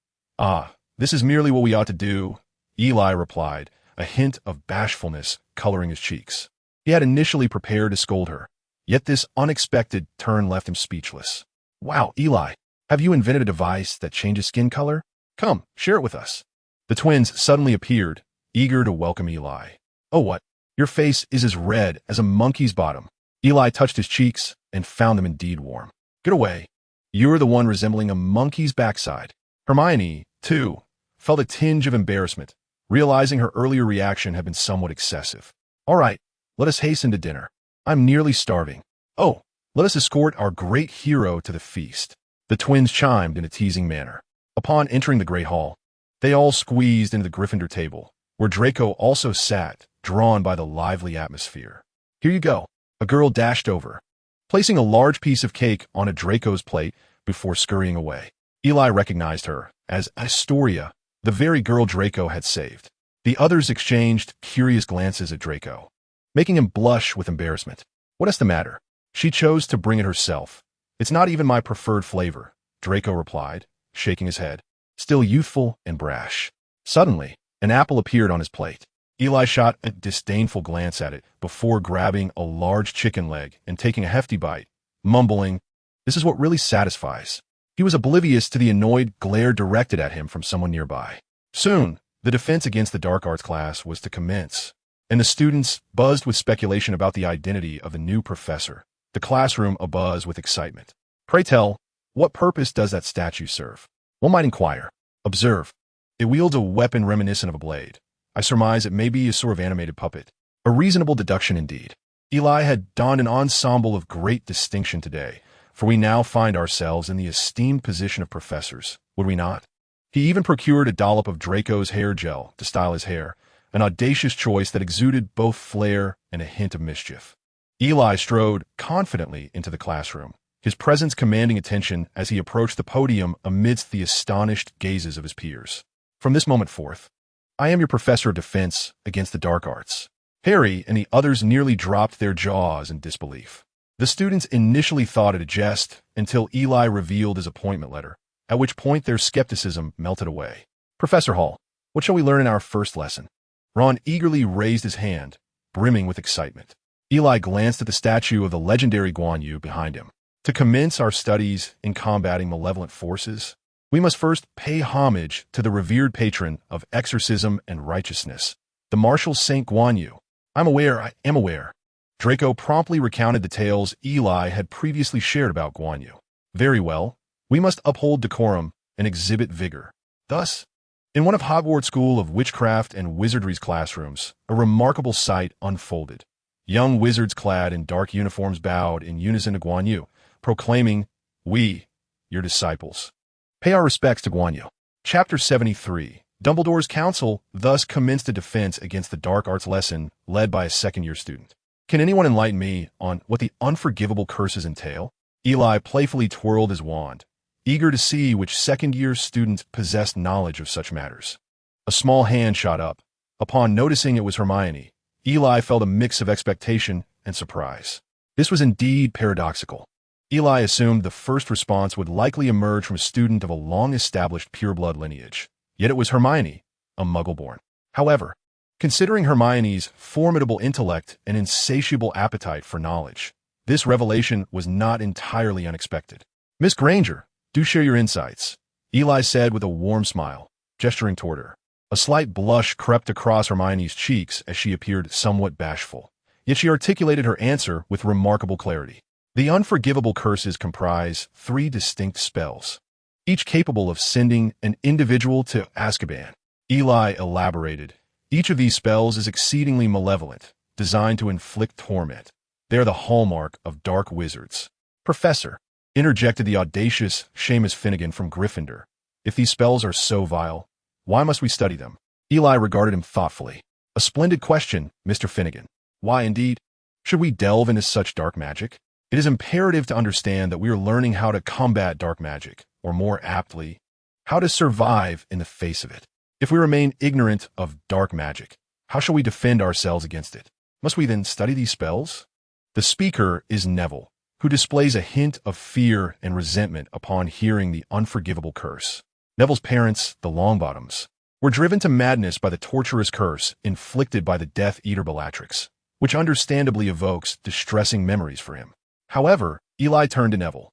This is merely what we ought to do," Eli replied, a hint of bashfulness coloring his cheeks. He had initially prepared to scold her, yet this unexpected turn left him speechless. "Wow, Eli, have you invented a device that changes skin color? Come, share it with us." The twins suddenly appeared, eager to welcome Eli. "Oh, what? Your face is as red as a monkey's bottom." Eli touched his cheeks and found them indeed warm. "Get away. You're the one resembling a monkey's backside." Hermione, too, felt a tinge of embarrassment, realizing her earlier reaction had been somewhat excessive. "All right, let us hasten to dinner. I'm nearly starving." "Oh, let us escort our great hero to the feast," the twins chimed in a teasing manner. Upon entering the great hall, they all squeezed into the Gryffindor table, where Draco also sat, drawn by the lively atmosphere. "Here you go." A girl dashed over, placing a large piece of cake on a Draco's plate before scurrying away. Eli recognized her as Astoria, the very girl Draco had saved. The others exchanged curious glances at Draco, making him blush with embarrassment. "What is the matter?" "She chose to bring it herself. It's not even my preferred flavor," Draco replied, shaking his head, still youthful and brash. Suddenly, an apple appeared on his plate. Eli shot a disdainful glance at it before grabbing a large chicken leg and taking a hefty bite, mumbling, "This is what really satisfies." He was oblivious to the annoyed glare directed at him from someone nearby. Soon, the defense against the dark arts class was to commence, and the students buzzed with speculation about the identity of the new professor, the classroom abuzz with excitement. "Pray tell, what purpose does that statue serve?" one might inquire. "Observe. It wields a weapon reminiscent of a blade. I surmise it may be a sort of animated puppet." A reasonable deduction indeed. Eli had donned an ensemble of great distinction today, for we now find ourselves in the esteemed position of professors, would we not? He even procured a dollop of Draco's hair gel to style his hair, an audacious choice that exuded both flair and a hint of mischief. Eli strode confidently into the classroom, his presence commanding attention as he approached the podium amidst the astonished gazes of his peers. From this moment forth, I am your professor of defense against the dark arts. Harry and the others nearly dropped their jaws in disbelief. The students initially thought it a jest until Eli revealed his appointment letter, at which point their skepticism melted away. "Professor Hall, what shall we learn in our first lesson?" Ron eagerly raised his hand, brimming with excitement. Eli glanced at the statue of the legendary Guan Yu behind him. "To commence our studies in combating malevolent forces, we must first pay homage to the revered patron of exorcism and righteousness, the martial Saint Guan Yu." I am aware." Draco promptly recounted the tales Eli had previously shared about Guan Yu. "Very well. We must uphold decorum and exhibit vigor." Thus, in one of Hogwarts School of Witchcraft and Wizardry's classrooms, a remarkable sight unfolded. Young wizards clad in dark uniforms bowed in unison to Guan Yu, proclaiming, "We, your disciples, pay our respects to Guan Yu." Chapter 73. Dumbledore's council thus commenced a defense against the dark arts lesson led by a second-year student. "Can anyone enlighten me on what the unforgivable curses entail?" Eli playfully twirled his wand, eager to see which second-year student possessed knowledge of such matters. A small hand shot up. Upon noticing it was Hermione, Eli felt a mix of expectation and surprise. This was indeed paradoxical. Eli assumed the first response would likely emerge from a student of a long-established pureblood lineage. Yet it was Hermione, a Muggle-born. However, considering Hermione's formidable intellect and insatiable appetite for knowledge, this revelation was not entirely unexpected. "Miss Granger, do share your insights," Eli said with a warm smile, gesturing toward her. A slight blush crept across Hermione's cheeks as she appeared somewhat bashful, yet she articulated her answer with remarkable clarity. "The unforgivable curses comprise 3 distinct spells. each capable of sending an individual to Azkaban. Eli elaborated. Each of these spells is exceedingly malevolent, designed to inflict torment. They are the hallmark of dark wizards. Professor, interjected the audacious Seamus Finnegan from Gryffindor. If these spells are so vile, why must we study them? Eli regarded him thoughtfully. A splendid question, Mr. Finnegan. Why indeed? Should we delve into such dark magic? It is imperative to understand that we are learning how to combat dark magic, or more aptly, how to survive in the face of it. If we remain ignorant of dark magic, how shall we defend ourselves against it? Must we then study these spells? The speaker is Neville, who displays a hint of fear and resentment upon hearing the unforgivable curse. Neville's parents, the Longbottoms, were driven to madness by the torturous curse inflicted by the Death Eater Bellatrix, which understandably evokes distressing memories for him. However, Eli turned to Neville,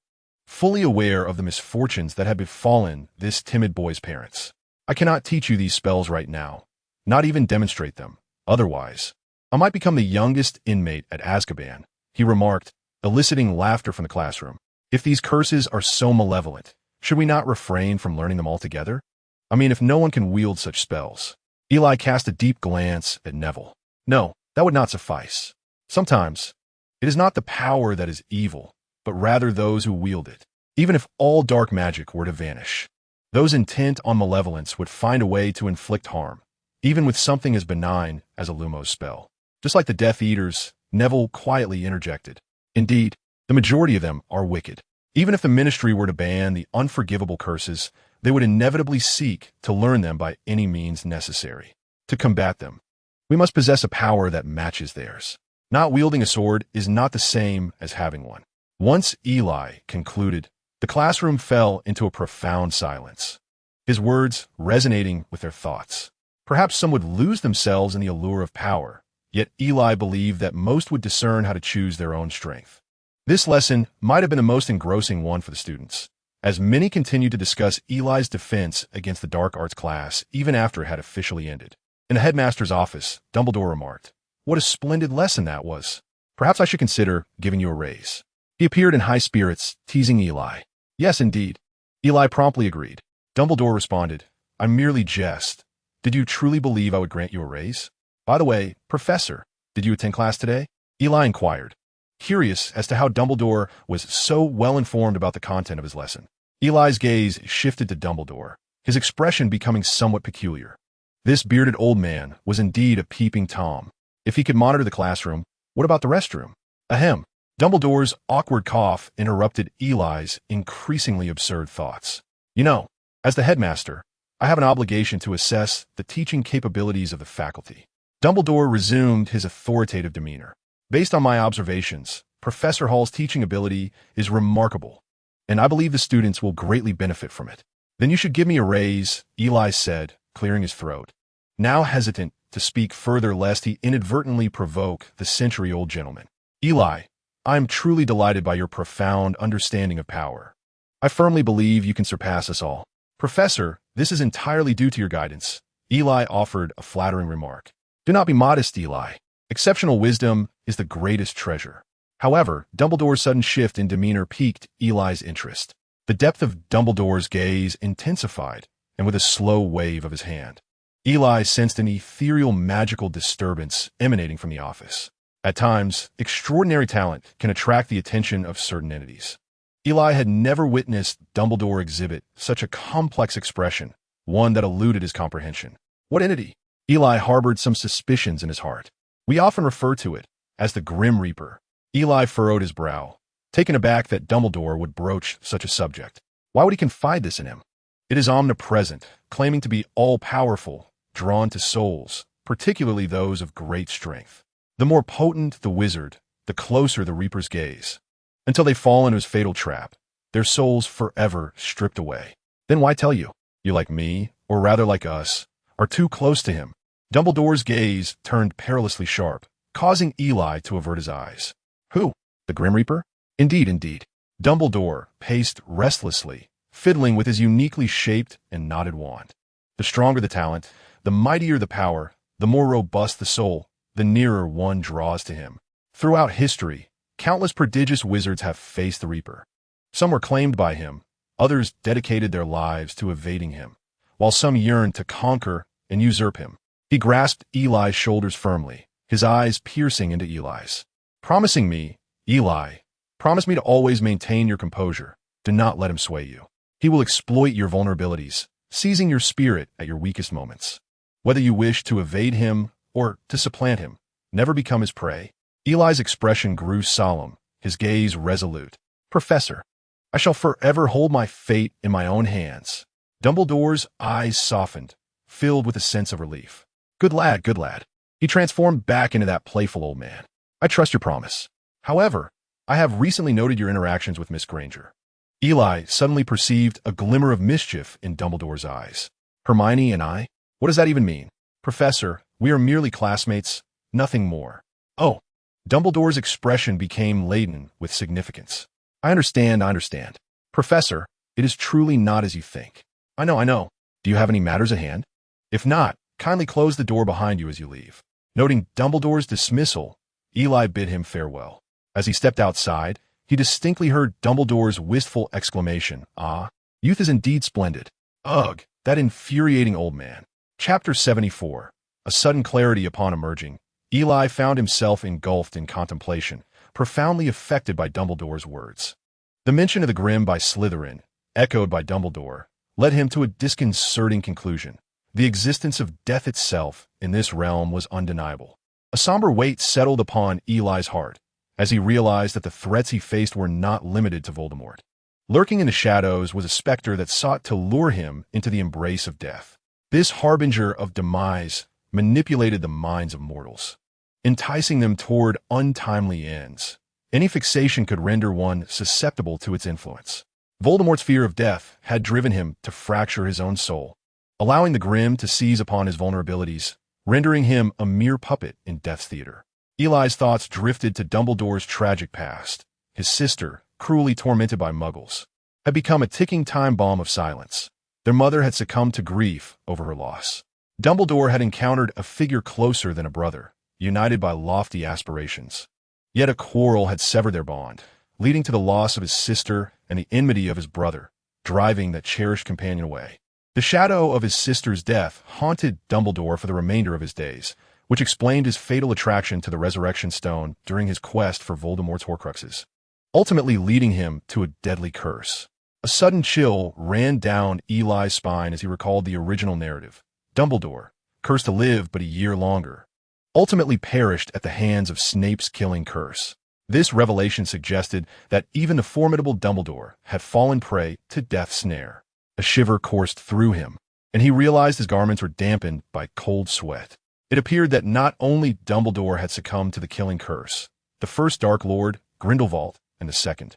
fully aware of the misfortunes that had befallen this timid boy's parents. I cannot teach you these spells right now, not even demonstrate them. Otherwise, I might become the youngest inmate at Azkaban, he remarked, eliciting laughter from the classroom. If these curses are so malevolent, should we not refrain from learning them altogether? I mean, if no one can wield such spells. Eli cast a deep glance at Neville. No, that would not suffice. Sometimes, it is not the power that is evil, but rather those who wield it. Even if all dark magic were to vanish, those intent on malevolence would find a way to inflict harm, even with something as benign as a Lumos spell. Just like the Death Eaters, Neville quietly interjected. Indeed, the majority of them are wicked. Even if the Ministry were to ban the unforgivable curses, they would inevitably seek to learn them by any means necessary. To combat them, we must possess a power that matches theirs. Not wielding a sword is not the same as having one. Once Eli concluded, the classroom fell into a profound silence, his words resonating with their thoughts. Perhaps some would lose themselves in the allure of power, yet Eli believed that most would discern how to choose their own strength. This lesson might have been the most engrossing one for the students, as many continued to discuss Eli's defense against the dark arts class even after it had officially ended. In the headmaster's office, Dumbledore remarked, "What a splendid lesson that was. Perhaps I should consider giving you a raise." He appeared in high spirits, teasing Eli. "Yes, indeed." Eli promptly agreed. Dumbledore responded, "I merely jest. Did you truly believe I would grant you a raise? By the way, Professor, did you attend class today?" Eli inquired, curious as to how Dumbledore was so well informed about the content of his lesson. Eli's gaze shifted to Dumbledore, his expression becoming somewhat peculiar. This bearded old man was indeed a peeping Tom. If he could monitor the classroom, what about the restroom? Ahem. Dumbledore's awkward cough interrupted Eli's increasingly absurd thoughts. You know, as the headmaster, I have an obligation to assess the teaching capabilities of the faculty. Dumbledore resumed his authoritative demeanor. Based on my observations, Professor Hall's teaching ability is remarkable, and I believe the students will greatly benefit from it. Then you should give me a raise, Eli said, clearing his throat, now hesitant to speak further lest he inadvertently provoke the century-old gentleman. Eli, I am truly delighted by your profound understanding of power. I firmly believe you can surpass us all. Professor, this is entirely due to your guidance. Eli offered a flattering remark. Do not be modest, Eli. Exceptional wisdom is the greatest treasure. However, Dumbledore's sudden shift in demeanor piqued Eli's interest. The depth of Dumbledore's gaze intensified, and with a slow wave of his hand, Eli sensed an ethereal magical disturbance emanating from the office. At times, extraordinary talent can attract the attention of certain entities. Eli had never witnessed Dumbledore exhibit such a complex expression, one that eluded his comprehension. What entity? Eli harbored some suspicions in his heart. We often refer to it as the Grim Reaper. Eli furrowed his brow, taken aback that Dumbledore would broach such a subject. Why would he confide this in him? It is omnipresent, claiming to be all-powerful, drawn to souls, particularly those of great strength. The more potent the wizard, the closer the Reaper's gaze, until they fall into his fatal trap, their souls forever stripped away. Then why tell you? You like me, or rather like us, are too close to him. Dumbledore's gaze turned perilously sharp, causing Eli to avert his eyes. Who? The Grim Reaper? Indeed, indeed. Dumbledore paced restlessly, fiddling with his uniquely shaped and knotted wand. The stronger the talent, the mightier the power, the more robust the soul, the nearer one draws to him. Throughout history, countless prodigious wizards have faced the Reaper. Some were claimed by him, Others dedicated their lives to evading him, while some yearned to conquer and usurp him. He grasped Eli's shoulders firmly, his eyes piercing into Eli's. "Promising me, Eli, promise me to always maintain your composure. Do not let him sway you. He will exploit your vulnerabilities, seizing your spirit at your weakest moments. Whether you wish to evade him or to supplant him, never become his prey." Eli's expression grew solemn, his gaze resolute. "Professor, I shall forever hold my fate in my own hands." Dumbledore's eyes softened, filled with a sense of relief. Good lad, good lad." He transformed back into that playful old man. "I trust your promise. However, I have recently noted your interactions with Miss Granger." Eli suddenly perceived a glimmer of mischief in Dumbledore's eyes. "Hermione and I? What does that even mean?" "Professor, we are merely classmates, nothing more." "Oh." Dumbledore's expression became laden with significance. I understand. "Professor, it is truly not as you think." I know. Do you have any matters at hand? If not, kindly close the door behind you as you leave." Noting Dumbledore's dismissal, Eli bid him farewell. As he stepped outside, he distinctly heard Dumbledore's wistful exclamation, "Ah, youth is indeed splendid. Ugh, that infuriating old man." Chapter 74. A sudden clarity upon emerging, Eli found himself engulfed in contemplation, profoundly affected by Dumbledore's words. The mention of the Grimm by Slytherin, echoed by Dumbledore, led him to a disconcerting conclusion. The existence of death itself in this realm was undeniable. A somber weight settled upon Eli's heart, as he realized that the threats he faced were not limited to Voldemort. Lurking in the shadows was a specter that sought to lure him into the embrace of death. This harbinger of demise manipulated the minds of mortals, enticing them toward untimely ends. Any fixation could render one susceptible to its influence. Voldemort's fear of death had driven him to fracture his own soul, allowing the Grimm to seize upon his vulnerabilities, rendering him a mere puppet in death's theater. Eli's thoughts drifted to Dumbledore's tragic past. His sister, cruelly tormented by muggles, had become a ticking time bomb of silence. Their mother had succumbed to grief over her loss. Dumbledore had encountered a figure closer than a brother, united by lofty aspirations. Yet a quarrel had severed their bond, leading to the loss of his sister and the enmity of his brother, driving that cherished companion away. The shadow of his sister's death haunted Dumbledore for the remainder of his days, which explained his fatal attraction to the Resurrection Stone during his quest for Voldemort's Horcruxes, ultimately leading him to a deadly curse. A sudden chill ran down Eli's spine as he recalled the original narrative. Dumbledore, cursed to live but a year longer, ultimately perished at the hands of Snape's killing curse. This revelation suggested that even the formidable Dumbledore had fallen prey to death's snare. A shiver coursed through him, and he realized his garments were dampened by cold sweat. It appeared that not only Dumbledore had succumbed to the killing curse, the first Dark Lord, Grindelwald, and the second,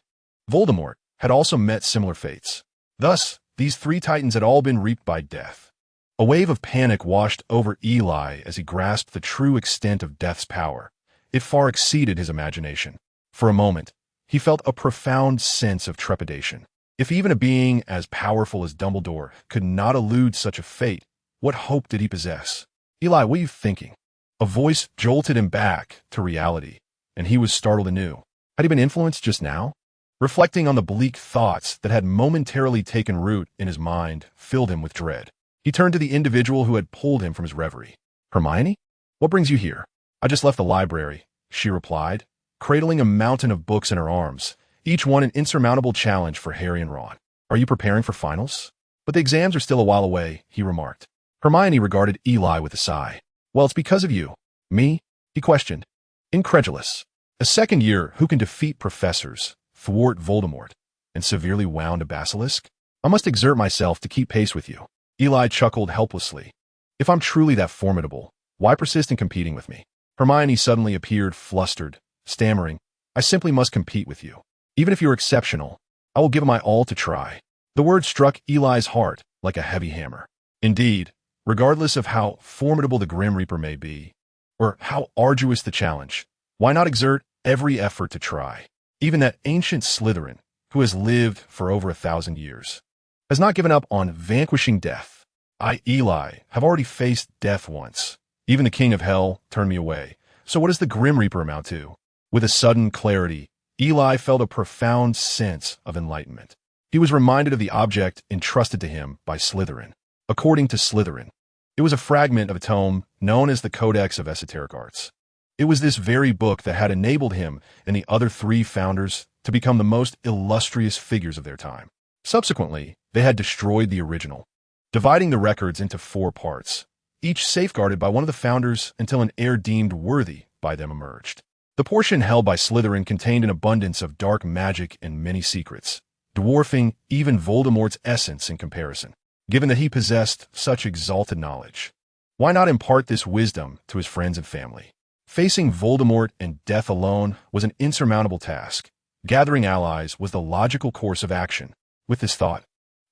Voldemort, had also met similar fates. Thus, these three titans had all been reaped by death. A wave of panic washed over Eli as he grasped the true extent of death's power. It far exceeded his imagination. For a moment, he felt a profound sense of trepidation. If even a being as powerful as Dumbledore could not elude such a fate, what hope did he possess? "Eli, what are you thinking?" A voice jolted him back to reality, and he was startled anew. Had he been influenced just now? Reflecting on the bleak thoughts that had momentarily taken root in his mind filled him with dread. He turned to the individual who had pulled him from his reverie. "Hermione? What brings you here?" "I just left the library," she replied, cradling a mountain of books in her arms, each one an insurmountable challenge for Harry and Ron. "Are you preparing for finals?" "But the exams are still a while away," he remarked. Hermione regarded Eli with a sigh. "Well, it's because of you." "Me?" he questioned, incredulous. "A second year who can defeat professors, thwart Voldemort, and severely wound a basilisk? I must exert myself to keep pace with you." Eli chuckled helplessly. "If I'm truly that formidable, why persist in competing with me?" Hermione suddenly appeared flustered, stammering, "I simply must compete with you. Even if you're exceptional, I will give my all to try." The word struck Eli's heart like a heavy hammer. Indeed, regardless of how formidable the Grim Reaper may be, or how arduous the challenge, why not exert every effort to try? Even that ancient Slytherin, who has lived for over 1,000 years, has not given up on vanquishing death. I, Eli, have already faced death once. Even the King of Hell turned me away. So what does the Grim Reaper amount to? With a sudden clarity, Eli felt a profound sense of enlightenment. He was reminded of the object entrusted to him by Slytherin. According to Slytherin, it was a fragment of a tome known as the Codex of Esoteric Arts. It was this very book that had enabled him and the other three founders to become the most illustrious figures of their time. Subsequently, they had destroyed the original, dividing the records into 4 parts, each safeguarded by one of the founders until an heir deemed worthy by them emerged. The portion held by Slytherin contained an abundance of dark magic and many secrets, dwarfing even Voldemort's essence in comparison. Given that he possessed such exalted knowledge, why not impart this wisdom to his friends and family? Facing Voldemort and death alone was an insurmountable task. Gathering allies was the logical course of action. With this thought,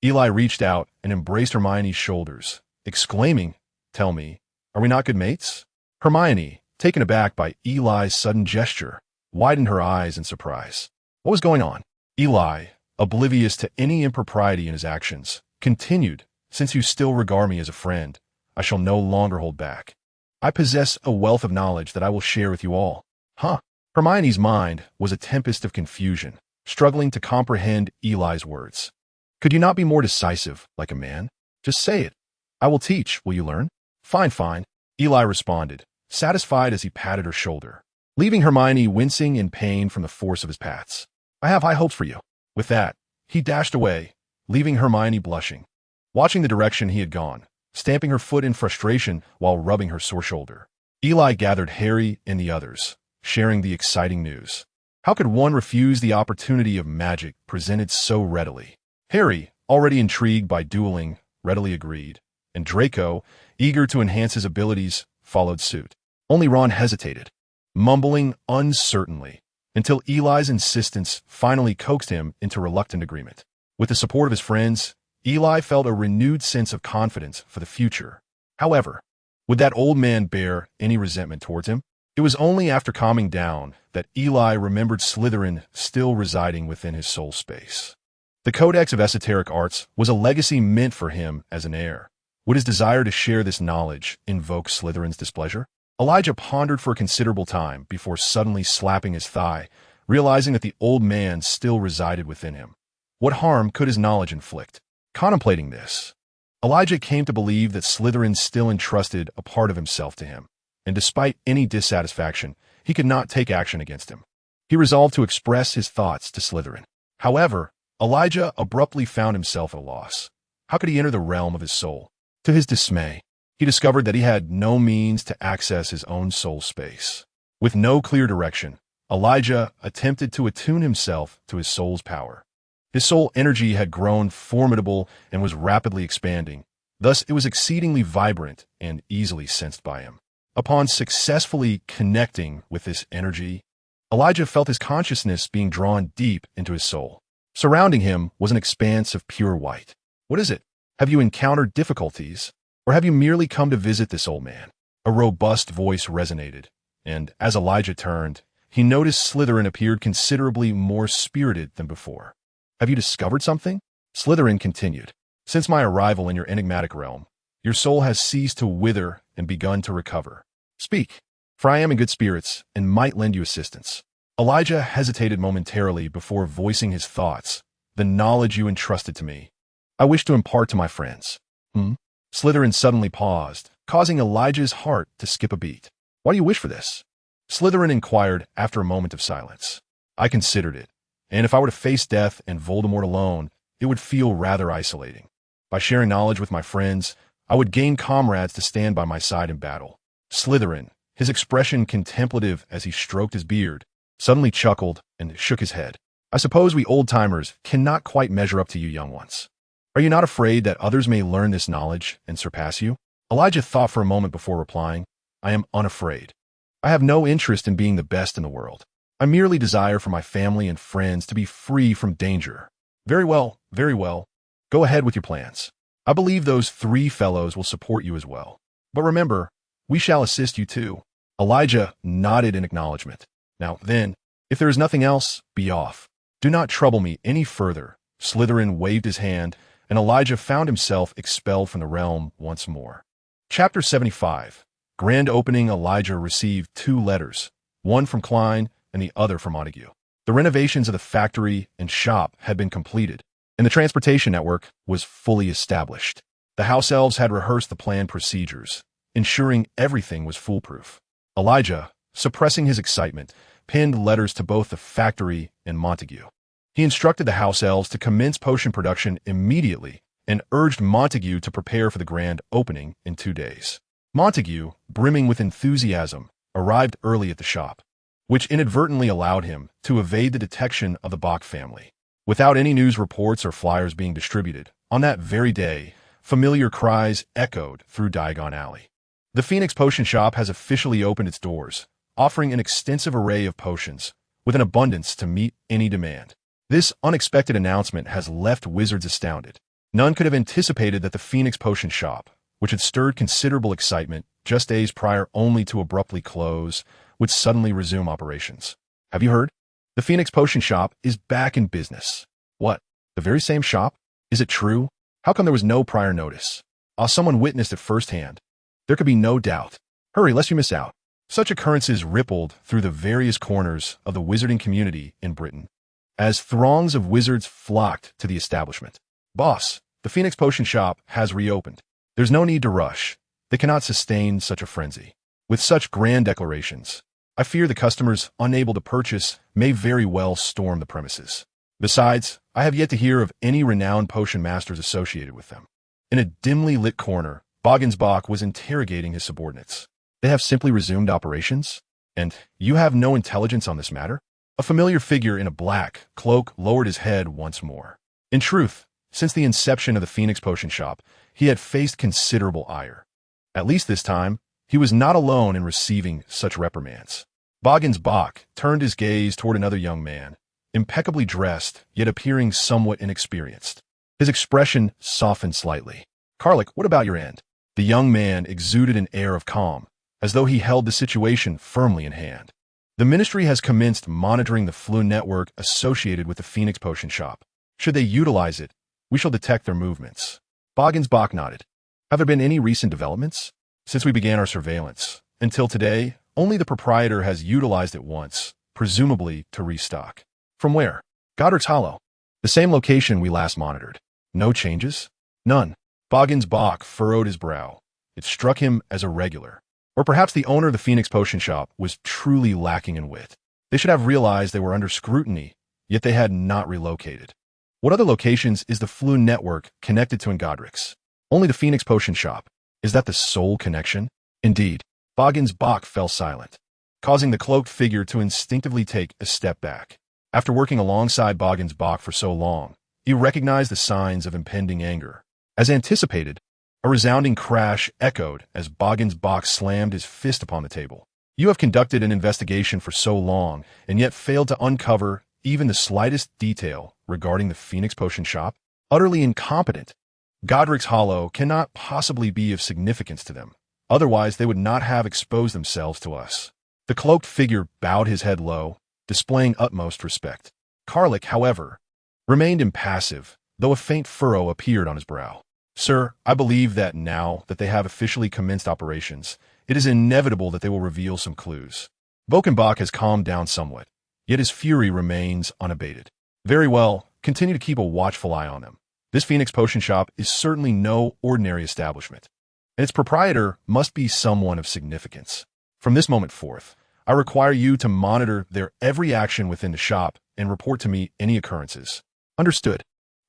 Eli reached out and embraced Hermione's shoulders, exclaiming, "Tell me, are we not good mates?" Hermione, taken aback by Eli's sudden gesture, widened her eyes in surprise. What was going on? Eli, oblivious to any impropriety in his actions, continued, "Since you still regard me as a friend, I shall no longer hold back. I possess a wealth of knowledge that I will share with you all." Huh? Hermione's mind was a tempest of confusion, struggling to comprehend Eli's words. "Could you not be more decisive, like a man? Just say it. I will teach, will you learn?" "Fine, fine," Eli responded, satisfied as he patted her shoulder, leaving Hermione wincing in pain from the force of his pats. "I have high hopes for you." With that, he dashed away, leaving Hermione blushing, watching the direction he had gone, stamping her foot in frustration while rubbing her sore shoulder. Eli gathered Harry and the others, sharing the exciting news. How could one refuse the opportunity of magic presented so readily? Harry, already intrigued by dueling, readily agreed, and Draco, eager to enhance his abilities, followed suit. Only Ron hesitated, mumbling uncertainly, until Eli's insistence finally coaxed him into reluctant agreement. With the support of his friends, Eli felt a renewed sense of confidence for the future. However, would that old man bear any resentment towards him? It was only after calming down that Eli remembered Slytherin still residing within his soul space. The Codex of Esoteric Arts was a legacy meant for him as an heir. Would his desire to share this knowledge invoke Slytherin's displeasure? Elijah pondered for a considerable time before suddenly slapping his thigh, realizing that the old man still resided within him. What harm could his knowledge inflict? Contemplating this, Elijah came to believe that Slytherin still entrusted a part of himself to him, and despite any dissatisfaction, he could not take action against him. He resolved to express his thoughts to Slytherin. However, Elijah abruptly found himself at a loss. How could he enter the realm of his soul? To his dismay, he discovered that he had no means to access his own soul space. With no clear direction, Elijah attempted to attune himself to his soul's power. His soul energy had grown formidable and was rapidly expanding. Thus, it was exceedingly vibrant and easily sensed by him. Upon successfully connecting with this energy, Elijah felt his consciousness being drawn deep into his soul. Surrounding him was an expanse of pure white. What is it? Have you encountered difficulties? Or have you merely come to visit this old man? A robust voice resonated, and as Elijah turned, he noticed Slytherin appeared considerably more spirited than before. Have you discovered something? Slytherin continued. Since my arrival in your enigmatic realm, your soul has ceased to wither and begun to recover. Speak, for I am in good spirits and might lend you assistance. Elijah hesitated momentarily before voicing his thoughts. The knowledge you entrusted to me, I wish to impart to my friends. Slytherin suddenly paused, causing Elijah's heart to skip a beat. Why do you wish for this? Slytherin inquired after a moment of silence. I considered it, and if I were to face death and Voldemort alone, it would feel rather isolating. By sharing knowledge with my friends, I would gain comrades to stand by my side in battle. Slytherin, his expression contemplative as he stroked his beard, suddenly chuckled and shook his head. I suppose we old-timers cannot quite measure up to you young ones. Are you not afraid that others may learn this knowledge and surpass you? Elijah thought for a moment before replying, I am unafraid. I have no interest in being the best in the world. I merely desire for my family and friends to be free from danger. Very well, very well. Go ahead with your plans. I believe those 3 fellows will support you as well. But remember, we shall assist you too. Elijah nodded in acknowledgement. Now then, if there is nothing else, be off. Do not trouble me any further. Slytherin waved his hand, and Elijah found himself expelled from the realm once more. Chapter 75. Grand opening. Elijah received 2 letters, one from Klein and the other from Montague. The renovations of the factory and shop had been completed, and the transportation network was fully established. The house elves had rehearsed the planned procedures, ensuring everything was foolproof. Elijah, suppressing his excitement, pinned letters to both the factory and Montague. He instructed the house elves to commence potion production immediately and urged Montague to prepare for the grand opening in 2 days. Montague, brimming with enthusiasm, arrived early at the shop, which inadvertently allowed him to evade the detection of the Bach family. Without any news reports or flyers being distributed, on that very day, familiar cries echoed through Diagon Alley. The Phoenix Potion Shop has officially opened its doors, offering an extensive array of potions, with an abundance to meet any demand. This unexpected announcement has left wizards astounded. None could have anticipated that the Phoenix Potion Shop, which had stirred considerable excitement just days prior only to abruptly close, would suddenly resume operations. Have you heard? The Phoenix Potion Shop is back in business. What? The very same shop? Is it true? How come there was no prior notice? Someone witnessed it firsthand. There could be no doubt. Hurry, lest you miss out. Such occurrences rippled through the various corners of the wizarding community in Britain, as throngs of wizards flocked to the establishment. Boss, the Phoenix Potion Shop has reopened. There's no need to rush. They cannot sustain such a frenzy. With such grand declarations, I fear the customers unable to purchase may very well storm the premises. Besides, I have yet to hear of any renowned potion masters associated with them. In a dimly lit corner, Bach was interrogating his subordinates. They have simply resumed operations? And you have no intelligence on this matter? A familiar figure in a black cloak lowered his head once more. In truth, since the inception of the Phoenix Potion Shop, he had faced considerable ire. At least this time, he was not alone in receiving such reprimands. Bach turned his gaze toward another young man, impeccably dressed, yet appearing somewhat inexperienced. His expression softened slightly. Karlik, what about your end? The young man exuded an air of calm, as though he held the situation firmly in hand. The Ministry has commenced monitoring the flu network associated with the Phoenix Potion Shop. Should they utilize it, we shall detect their movements. Bach nodded. Have there been any recent developments? Since we began our surveillance, until today, only the proprietor has utilized it once, presumably to restock. From where? Godric's Hollow. The same location we last monitored. No changes? None. Bach furrowed his brow. It struck him as irregular. Or perhaps the owner of the Phoenix Potion Shop was truly lacking in wit. They should have realized they were under scrutiny, yet they had not relocated. What other locations is the flu network connected to in Godric's? Only the Phoenix Potion Shop. Is that the sole connection? Indeed. Bach fell silent, causing the cloaked figure to instinctively take a step back. After working alongside Bach for so long, he recognized the signs of impending anger. As anticipated, a resounding crash echoed as Bach slammed his fist upon the table. You have conducted an investigation for so long, and yet failed to uncover even the slightest detail regarding the Phoenix Potion Shop? Utterly incompetent. Godric's Hollow cannot possibly be of significance to them. Otherwise, they would not have exposed themselves to us. The cloaked figure bowed his head low, displaying utmost respect. Karlik, however, remained impassive, though a faint furrow appeared on his brow. Sir, I believe that now that they have officially commenced operations, it is inevitable that they will reveal some clues. Bach has calmed down somewhat, yet his fury remains unabated. Very well, continue to keep a watchful eye on them. This Phoenix Potion Shop is certainly no ordinary establishment, and its proprietor must be someone of significance. From this moment forth, I require you to monitor their every action within the shop and report to me any occurrences. Understood.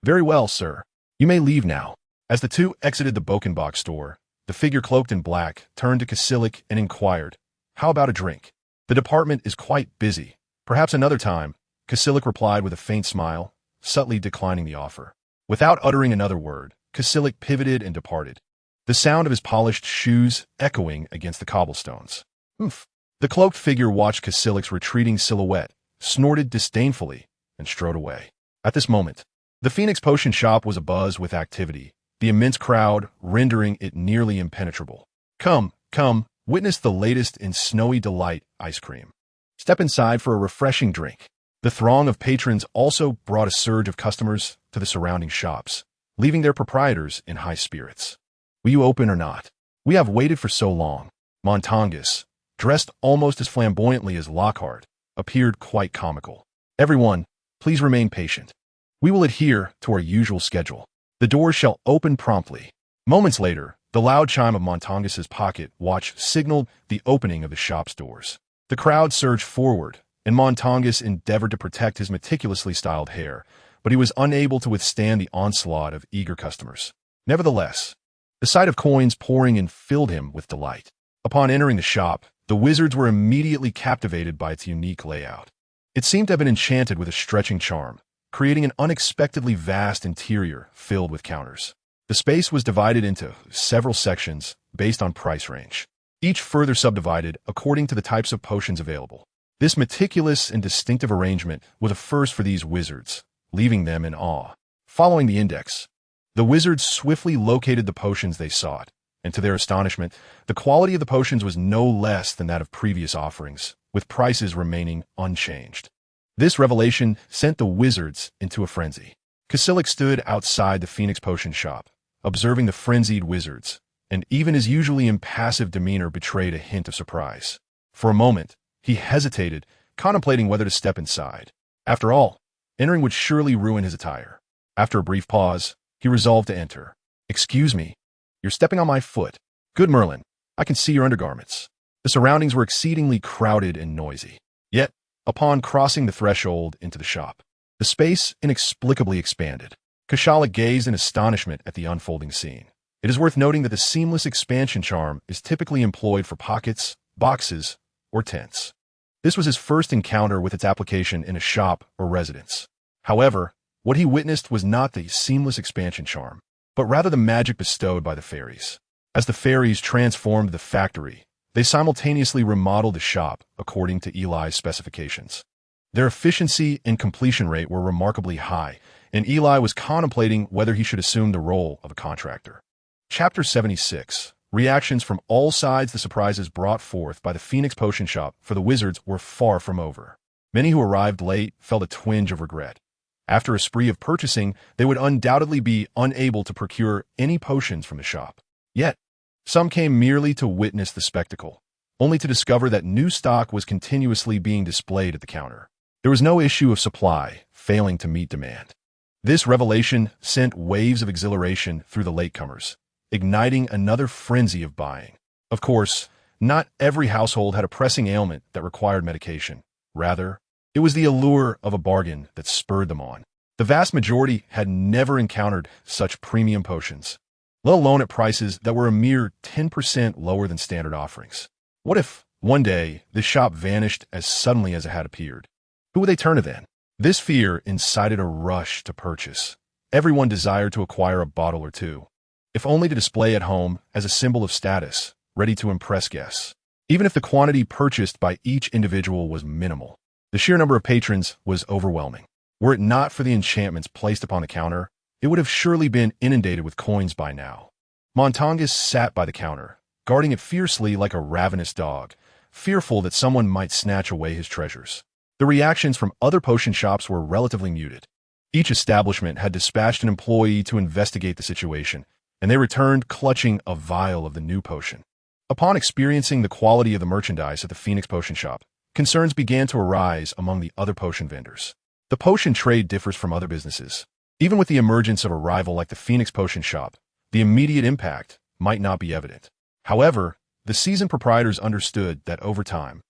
Very well, sir. You may leave now. As the two exited the Bach store, the figure cloaked in black turned to Kasilik and inquired, "How about a drink? The department is quite busy. Perhaps another time." Kasilik replied with a faint smile, subtly declining the offer. Without uttering another word, Kasilik pivoted and departed, the sound of his polished shoes echoing against the cobblestones. Oof. The cloaked figure watched Kasilik's retreating silhouette, snorted disdainfully, and strode away. At this moment, the Phoenix Potion Shop was abuzz with activity, the immense crowd rendering it nearly impenetrable. Come, witness the latest in snowy delight ice cream. Step inside for a refreshing drink. The throng of patrons also brought a surge of customers to the surrounding shops, leaving their proprietors in high spirits. Will you open or not? We have waited for so long. Montangus, dressed almost as flamboyantly as Lockhart, appeared quite comical. Everyone, please remain patient. We will adhere to our usual schedule. The doors shall open promptly. Moments later, the loud chime of Montangus' pocket watch signaled the opening of the shop's doors. The crowd surged forward, and Montangus endeavored to protect his meticulously styled hair, but he was unable to withstand the onslaught of eager customers. Nevertheless, the sight of coins pouring in filled him with delight. Upon entering the shop, the wizards were immediately captivated by its unique layout. It seemed to have been enchanted with a stretching charm, creating an unexpectedly vast interior filled with counters. The space was divided into several sections based on price range, each further subdivided according to the types of potions available. This meticulous and distinctive arrangement was a first for these wizards, leaving them in awe. Following the index, the wizards swiftly located the potions they sought, and to their astonishment, the quality of the potions was no less than that of previous offerings, with prices remaining unchanged. This revelation sent the wizards into a frenzy. Kasilik stood outside the Phoenix Potion shop, observing the frenzied wizards, and even his usually impassive demeanor betrayed a hint of surprise. For a moment, he hesitated, contemplating whether to step inside. After all, entering would surely ruin his attire. After a brief pause, he resolved to enter. "Excuse me, you're stepping on my foot. Good Merlin, I can see your undergarments." The surroundings were exceedingly crowded and noisy. Yet, upon crossing the threshold into the shop, the space inexplicably expanded. Kashala gazed in astonishment at the unfolding scene. It is worth noting that the seamless expansion charm is typically employed for pockets, boxes, or tents. This was his first encounter with its application in a shop or residence. However, what he witnessed was not the seamless expansion charm, but rather the magic bestowed by the fairies. As the fairies transformed the factory, they simultaneously remodeled the shop according to Eli's specifications. Their efficiency and completion rate were remarkably high, and Eli was contemplating whether he should assume the role of a contractor. Chapter 76. Reactions from all sides. The surprises brought forth by the Phoenix Potion shop for the wizards were far from over. Many who arrived late felt a twinge of regret. After a spree of purchasing, they would undoubtedly be unable to procure any potions from the shop. Yet, some came merely to witness the spectacle, only to discover that new stock was continuously being displayed at the counter. There was no issue of supply failing to meet demand. This revelation sent waves of exhilaration through the latecomers, igniting another frenzy of buying. Of course, not every household had a pressing ailment that required medication. Rather, it was the allure of a bargain that spurred them on. The vast majority had never encountered such premium potions, let alone at prices that were a mere 10% lower than standard offerings. What if, one day, this shop vanished as suddenly as it had appeared? Who would they turn to then? This fear incited a rush to purchase. Everyone desired to acquire a bottle or two, if only to display at home as a symbol of status, ready to impress guests. Even if the quantity purchased by each individual was minimal, the sheer number of patrons was overwhelming. Were it not for the enchantments placed upon the counter, it would have surely been inundated with coins by now. Montangus sat by the counter, guarding it fiercely like a ravenous dog, fearful that someone might snatch away his treasures. The reactions from other potion shops were relatively muted. Each establishment had dispatched an employee to investigate the situation, and they returned clutching a vial of the new potion. Upon experiencing the quality of the merchandise at the Phoenix Potion shop, concerns began to arise among the other potion vendors. The potion trade differs from other businesses. Even with the emergence of a rival like the Phoenix Potion shop, the immediate impact might not be evident. However, the seasoned proprietors understood that over time,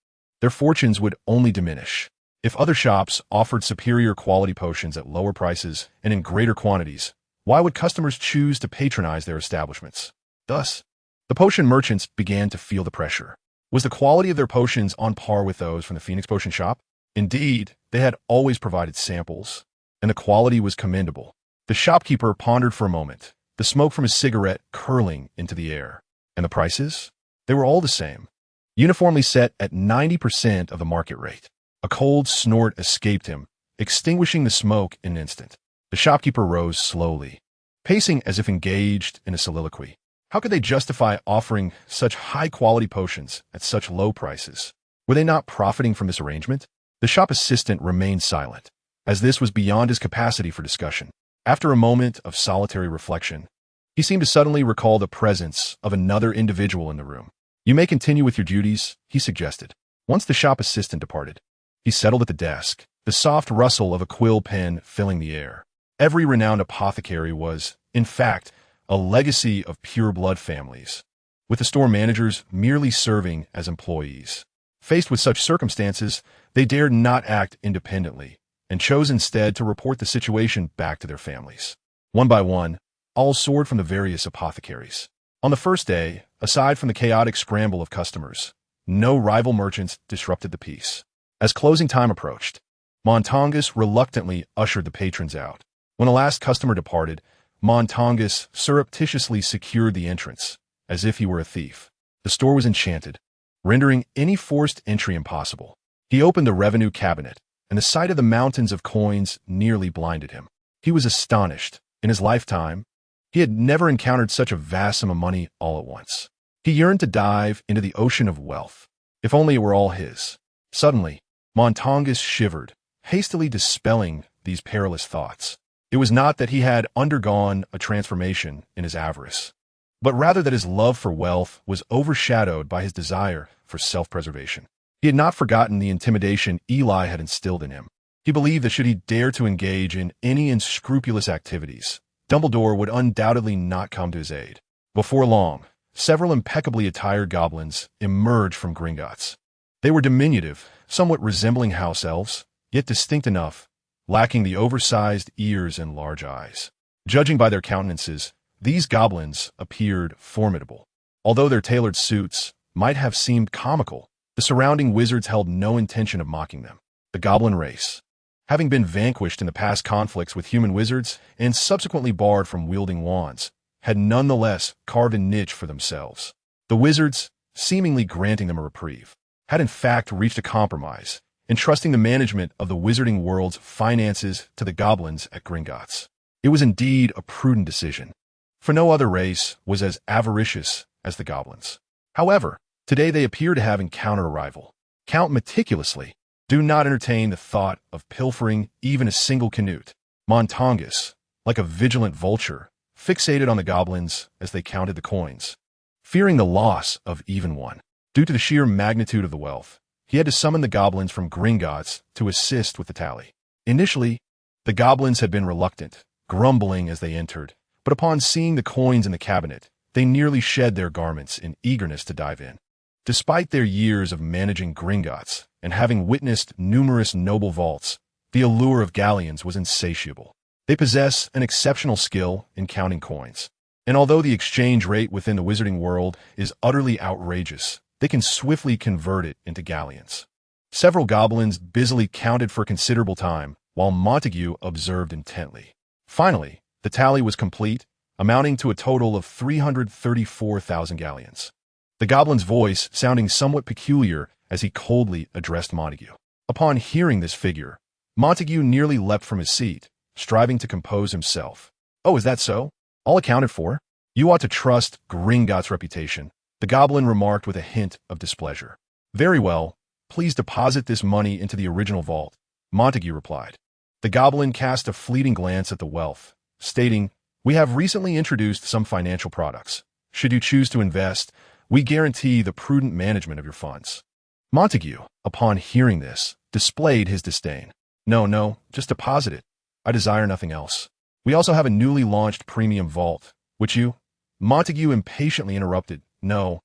their fortunes would only diminish. If other shops offered superior quality potions at lower prices and in greater quantities, why would customers choose to patronize their establishments? Thus, the potion merchants began to feel the pressure. Was the quality of their potions on par with those from the Phoenix Potion shop? Indeed, they had always provided samples, and the quality was commendable. The shopkeeper pondered for a moment, the smoke from his cigarette curling into the air. And the prices? They were all the same, uniformly set at 90% of the market rate. A cold snort escaped him, extinguishing the smoke in an instant. The shopkeeper rose slowly, pacing as if engaged in a soliloquy. How could they justify offering such high-quality potions at such low prices? Were they not profiting from this arrangement? The shop assistant remained silent, as this was beyond his capacity for discussion. After a moment of solitary reflection, he seemed to suddenly recall the presence of another individual in the room. "You may continue with your duties," he suggested. Once the shop assistant departed, he settled at the desk, the soft rustle of a quill pen filling the air. Every renowned apothecary was, in fact, a legacy of pure-blood families, with the store managers merely serving as employees. Faced with such circumstances, they dared not act independently and chose instead to report the situation back to their families. One by one, all soared from the various apothecaries. On the first day, aside from the chaotic scramble of customers, no rival merchants disrupted the peace. As closing time approached, Montongus reluctantly ushered the patrons out. When the last customer departed, Montongus surreptitiously secured the entrance, as if he were a thief. The store was enchanted, rendering any forced entry impossible. He opened the revenue cabinet, and the sight of the mountains of coins nearly blinded him. He was astonished. In his lifetime, he had never encountered such a vast sum of money all at once. He yearned to dive into the ocean of wealth, if only it were all his. Suddenly, Montongus shivered, hastily dispelling these perilous thoughts. It was not that he had undergone a transformation in his avarice, but rather that his love for wealth was overshadowed by his desire for self-preservation. He had not forgotten the intimidation Eli had instilled in him. He believed that should he dare to engage in any unscrupulous activities, Dumbledore would undoubtedly not come to his aid. Before long, several impeccably attired goblins emerged from Gringotts. They were diminutive, somewhat resembling house elves, yet distinct enough, lacking the oversized ears and large eyes. Judging by their countenances, these goblins appeared formidable. Although their tailored suits might have seemed comical, the surrounding wizards held no intention of mocking them. The goblin race, having been vanquished in the past conflicts with human wizards and subsequently barred from wielding wands, had nonetheless carved a niche for themselves. The wizards, seemingly granting them a reprieve, had in fact reached a compromise, entrusting the management of the wizarding world's finances to the goblins at Gringotts. It was indeed a prudent decision, for no other race was as avaricious as the goblins. However, today they appear to have encountered a rival. Count meticulously. Do not entertain the thought of pilfering even a single canute. Montongus, like a vigilant vulture, fixated on the goblins as they counted the coins. Fearing the loss of even one, due to the sheer magnitude of the wealth, he had to summon the goblins from Gringotts to assist with the tally. Initially, the goblins had been reluctant, grumbling as they entered, but upon seeing the coins in the cabinet, they nearly shed their garments in eagerness to dive in. Despite their years of managing Gringotts and having witnessed numerous noble vaults, the allure of galleons was insatiable. They possess an exceptional skill in counting coins, and although the exchange rate within the wizarding world is utterly outrageous, they can swiftly convert it into galleons. Several goblins busily counted for a considerable time, while Montague observed intently. Finally, the tally was complete, amounting to a total of 334,000 galleons. The goblin's voice sounding somewhat peculiar as he coldly addressed Montague. Upon hearing this figure, Montague nearly leapt from his seat, striving to compose himself. "Oh, is that so? All accounted for? You ought to trust Gringotts' reputation," the goblin remarked with a hint of displeasure. "Very well, please deposit this money into the original vault," Montague replied. The goblin cast a fleeting glance at the wealth, stating, "We have recently introduced some financial products. Should you choose to invest, we guarantee the prudent management of your funds." Montague, upon hearing this, displayed his disdain. No, just deposit it. I desire nothing else. We also have a newly launched premium vault, which you—" Montague impatiently interrupted. No,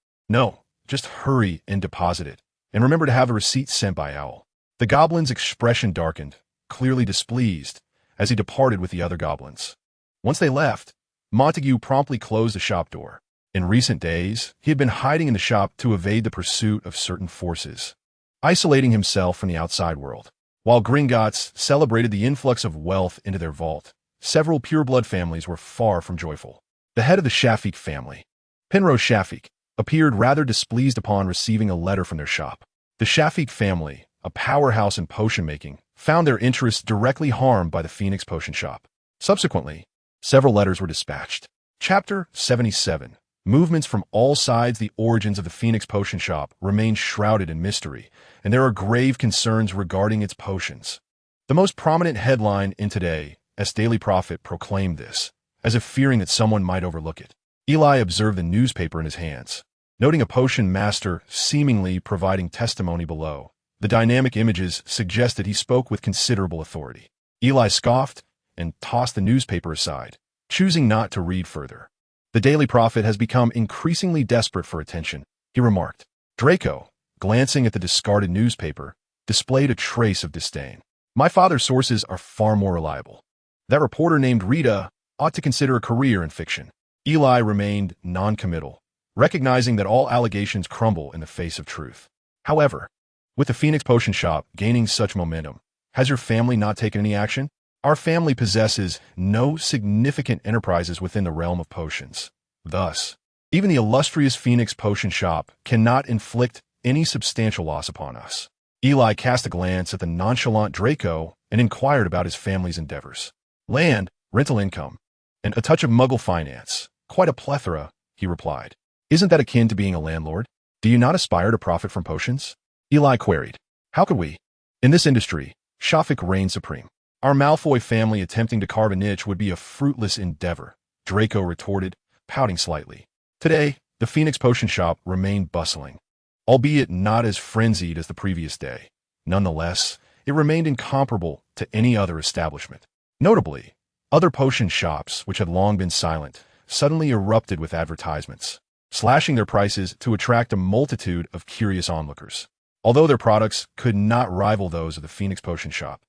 just hurry and deposit it, and remember to have the receipt sent by Owl." The goblin's expression darkened, clearly displeased, as he departed with the other goblins. Once they left, Montague promptly closed the shop door. In recent days, he had been hiding in the shop to evade the pursuit of certain forces, isolating himself from the outside world. While Gringotts celebrated the influx of wealth into their vault, several pureblood families were far from joyful. The head of the Shafik family, Penrose Shafik, appeared rather displeased upon receiving a letter from their shop. The Shafik family, a powerhouse in potion-making, found their interests directly harmed by the Phoenix Potion Shop. Subsequently, several letters were dispatched. Chapter 77. Movements from all sides. The origins of the Phoenix Potion Shop remain shrouded in mystery, and there are grave concerns regarding its potions. The most prominent headline in today's Daily Prophet proclaimed this, as if fearing that someone might overlook it. Eli observed the newspaper in his hands, noting a potion master seemingly providing testimony below. The dynamic images suggested he spoke with considerable authority. Eli scoffed and tossed the newspaper aside, choosing not to read further. The Daily Prophet has become increasingly desperate for attention, he remarked. Draco, glancing at the discarded newspaper, displayed a trace of disdain. My father's sources are far more reliable. That reporter named Rita ought to consider a career in fiction. Eli remained non-committal, recognizing that all allegations crumble in the face of truth. However, with the Phoenix Potion Shop gaining such momentum, has your family not taken any action? Our family possesses no significant enterprises within the realm of potions. Thus, even the illustrious Phoenix Potion Shop cannot inflict any substantial loss upon us. Eli cast a glance at the nonchalant Draco and inquired about his family's endeavors. Land, rental income, and a touch of muggle finance. Quite a plethora, he replied. Isn't that akin to being a landlord? Do you not aspire to profit from potions? Eli queried. How could we? In this industry, Shafik reigns supreme. Our Malfoy family attempting to carve a niche would be a fruitless endeavor, Draco retorted, pouting slightly. Today, the Phoenix Potion Shop remained bustling, albeit not as frenzied as the previous day. Nonetheless, it remained incomparable to any other establishment. Notably, other potion shops, which had long been silent, suddenly erupted with advertisements, slashing their prices to attract a multitude of curious onlookers. Although their products could not rival those of the Phoenix Potion Shop,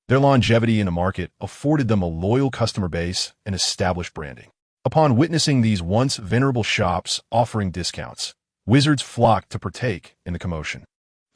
their longevity in the market afforded them a loyal customer base and established branding. Upon witnessing these once venerable shops offering discounts, wizards flocked to partake in the commotion.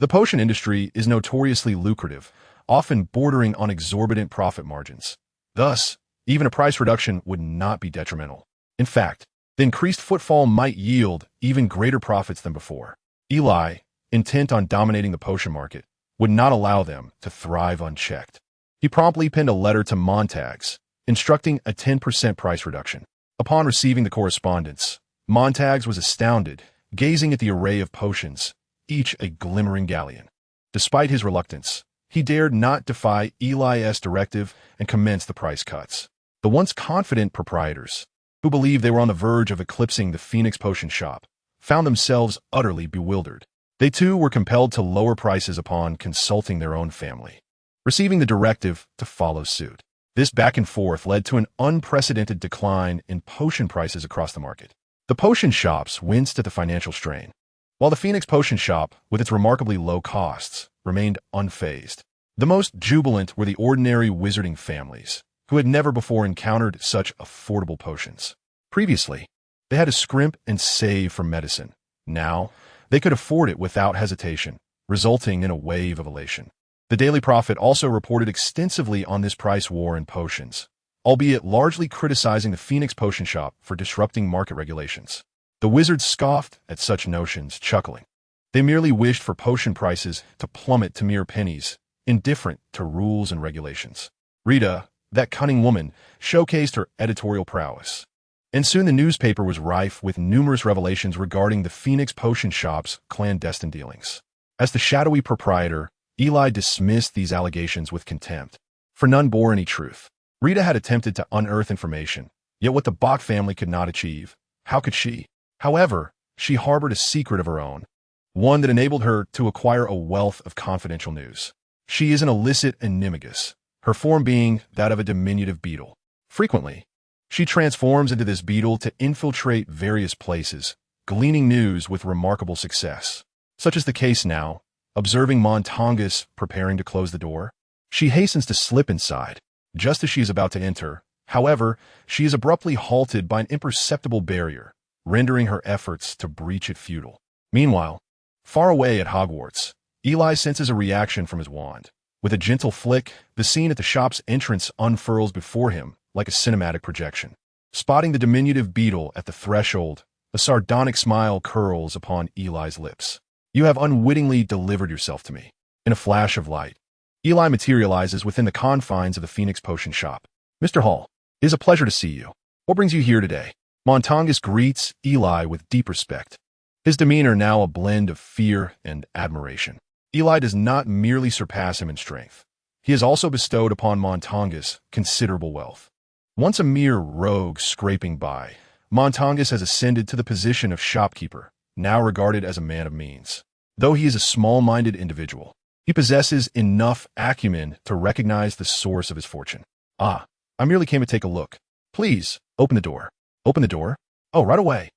The potion industry is notoriously lucrative, often bordering on exorbitant profit margins. Thus, even a price reduction would not be detrimental. In fact, the increased footfall might yield even greater profits than before. Eli, intent on dominating the potion market, would not allow them to thrive unchecked. He promptly penned a letter to Montags, instructing a 10% price reduction. Upon receiving the correspondence, Montags was astounded, gazing at the array of potions, each a glimmering galleon. Despite his reluctance, he dared not defy Eli's directive and commence the price cuts. The once confident proprietors, who believed they were on the verge of eclipsing the Phoenix Potion Shop, found themselves utterly bewildered. They too were compelled to lower prices upon consulting their own family, receiving the directive to follow suit. This back and forth led to an unprecedented decline in potion prices across the market. The potion shops winced at the financial strain, while the Phoenix Potion Shop, with its remarkably low costs, remained unfazed. The most jubilant were the ordinary wizarding families, who had never before encountered such affordable potions. Previously, they had to scrimp and save for medicine. Now, they could afford it without hesitation, resulting in a wave of elation. The Daily Prophet also reported extensively on this price war in potions, albeit largely criticizing the Phoenix Potion Shop for disrupting market regulations. The wizards scoffed at such notions, chuckling. They merely wished for potion prices to plummet to mere pennies, indifferent to rules and regulations. Rita, that cunning woman, showcased her editorial prowess, and soon the newspaper was rife with numerous revelations regarding the Phoenix Potion Shop's clandestine dealings. As the shadowy proprietor, Eli dismissed these allegations with contempt, for none bore any truth. Rita had attempted to unearth information, yet what the Bach family could not achieve, how could she? However, she harbored a secret of her own, one that enabled her to acquire a wealth of confidential news. She is an illicit animagus, her form being that of a diminutive beetle. Frequently, she transforms into this beetle to infiltrate various places, gleaning news with remarkable success. Such is the case now. Observing Montangus preparing to close the door, she hastens to slip inside. Just as she is about to enter, however, she is abruptly halted by an imperceptible barrier, rendering her efforts to breach it futile. Meanwhile, far away at Hogwarts, Eli senses a reaction from his wand. With a gentle flick, the scene at the shop's entrance unfurls before him like a cinematic projection. Spotting the diminutive beetle at the threshold, a sardonic smile curls upon Eli's lips. You have unwittingly delivered yourself to me. In a flash of light, Eli materializes within the confines of the Phoenix Potion Shop. Mr. Hall, it is a pleasure to see you. What brings you here today? Montangus greets Eli with deep respect, his demeanor now a blend of fear and admiration. Eli does not merely surpass him in strength. He has also bestowed upon Montangus considerable wealth. Once a mere rogue scraping by, Montangus has ascended to the position of shopkeeper, now regarded as a man of means. Though he is a small-minded individual, he possesses enough acumen to recognize the source of his fortune. Ah, I merely came to take a look. Please, open the door. Open the door? Oh, right away.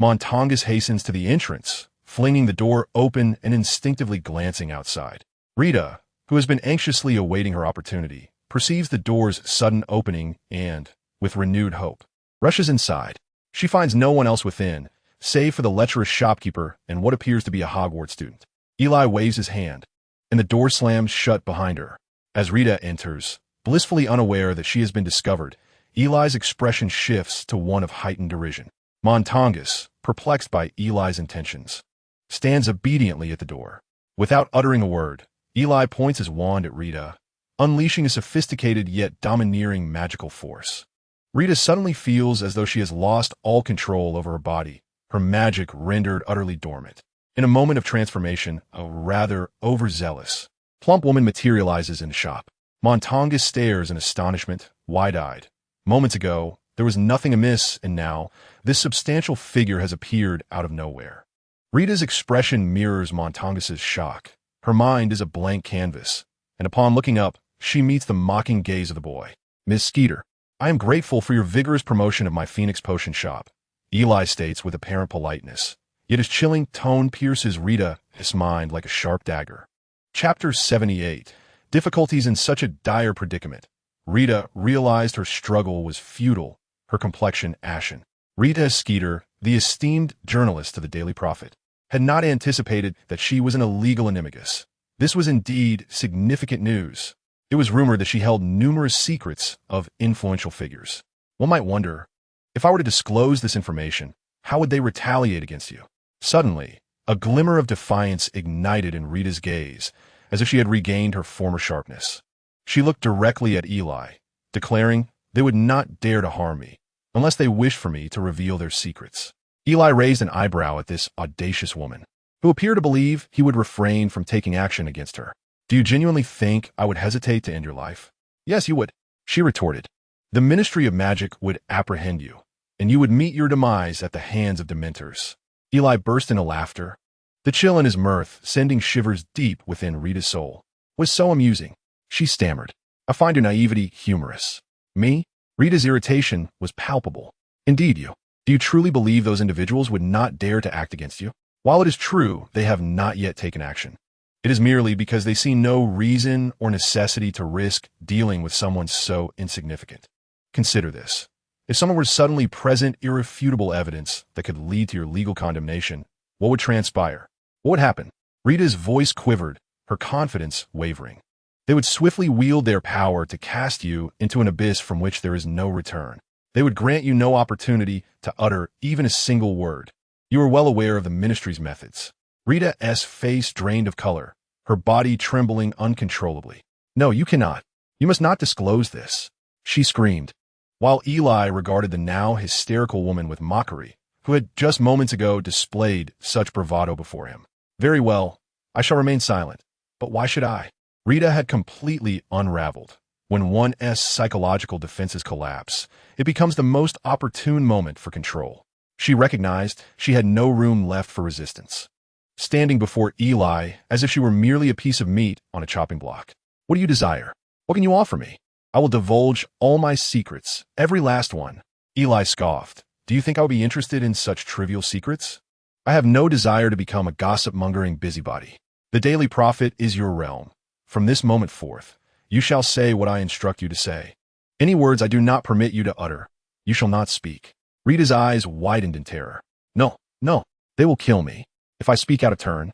Montongus hastens to the entrance, flinging the door open and instinctively glancing outside. Rita, who has been anxiously awaiting her opportunity, perceives the door's sudden opening and, with renewed hope, rushes inside. She finds no one else within, save for the lecherous shopkeeper and what appears to be a Hogwarts student. Eli waves his hand, and the door slams shut behind her. As Rita enters, blissfully unaware that she has been discovered, Eli's expression shifts to one of heightened derision. Montongus, perplexed by Eli's intentions, stands obediently at the door. Without uttering a word, Eli points his wand at Rita, unleashing a sophisticated yet domineering magical force. Rita suddenly feels as though she has lost all control over her body, her magic rendered utterly dormant. In a moment of transformation, a rather overzealous, plump woman materializes in the shop. Montongus stares in astonishment, wide-eyed. Moments ago, there was nothing amiss, and now, this substantial figure has appeared out of nowhere. Rita's expression mirrors Montongus's shock. Her mind is a blank canvas, and upon looking up, she meets the mocking gaze of the boy. Miss Skeeter, I am grateful for your vigorous promotion of my Phoenix Potion shop, Eli states with apparent politeness. Yet his chilling tone pierces Rita's mind like a sharp dagger. Chapter 78. Difficulties in such a dire predicament. Rita realized her struggle was futile, her complexion ashen. Rita Skeeter, the esteemed journalist of the Daily Prophet, had not anticipated that she was an illegal animagus. This was indeed significant news. It was rumored that she held numerous secrets of influential figures. One might wonder, if I were to disclose this information, how would they retaliate against you? Suddenly, a glimmer of defiance ignited in Rita's gaze, as if she had regained her former sharpness. She looked directly at Eli, declaring they would not dare to harm me, unless they wished for me to reveal their secrets. Eli raised an eyebrow at this audacious woman, who appeared to believe he would refrain from taking action against her. Do you genuinely think I would hesitate to end your life? Yes, you would, she retorted. The Ministry of Magic would apprehend you, and you would meet your demise at the hands of Dementors. Eli burst into laughter. The chill in his mirth, sending shivers deep within Rita's soul, was so amusing. She stammered. I find your naivety humorous. Me? Rita's irritation was palpable. Indeed, you. Do you truly believe those individuals would not dare to act against you? While it is true they have not yet taken action, it is merely because they see no reason or necessity to risk dealing with someone so insignificant. Consider this. If someone were suddenly present irrefutable evidence that could lead to your legal condemnation, what would transpire? What would happen? Rita's voice quivered, her confidence wavering. They would swiftly wield their power to cast you into an abyss from which there is no return. They would grant you no opportunity to utter even a single word. You are well aware of the Ministry's methods. Rita's face drained of color, her body trembling uncontrollably. No, you cannot. You must not disclose this, she screamed, while Eli regarded the now hysterical woman with mockery, who had just moments ago displayed such bravado before him. Very well, I shall remain silent. But why should I? Rita had completely unraveled. When one's psychological defenses collapse, it becomes the most opportune moment for control. She recognized she had no room left for resistance. Standing before Eli as if she were merely a piece of meat on a chopping block. What do you desire? What can you offer me? I will divulge all my secrets, every last one. Eli scoffed. Do you think I would be interested in such trivial secrets? I have no desire to become a gossip-mongering busybody. The Daily Prophet is your realm. From this moment forth, you shall say what I instruct you to say. Any words I do not permit you to utter, you shall not speak. Rita's eyes widened in terror. No, no, they will kill me. If I speak out of turn,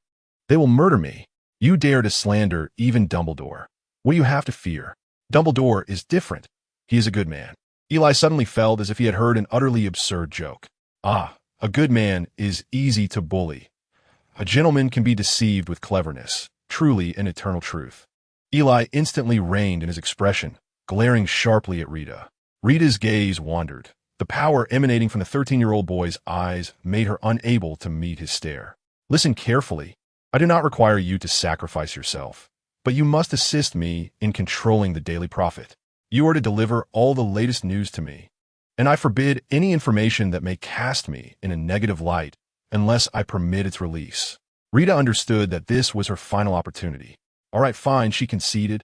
they will murder me. You dare to slander even Dumbledore. What do you have to fear? Dumbledore is different. He is a good man. Eli suddenly felt as if he had heard an utterly absurd joke. Ah, a good man is easy to bully. A gentleman can be deceived with cleverness, truly an eternal truth. Eli instantly reined in his expression, glaring sharply at Rita. Rita's gaze wandered. The power emanating from the 13-year-old boy's eyes made her unable to meet his stare. Listen carefully. I do not require you to sacrifice yourself, but you must assist me in controlling the Daily Prophet. You are to deliver all the latest news to me, and I forbid any information that may cast me in a negative light unless I permit its release. Rita understood that this was her final opportunity. All right, fine, she conceded.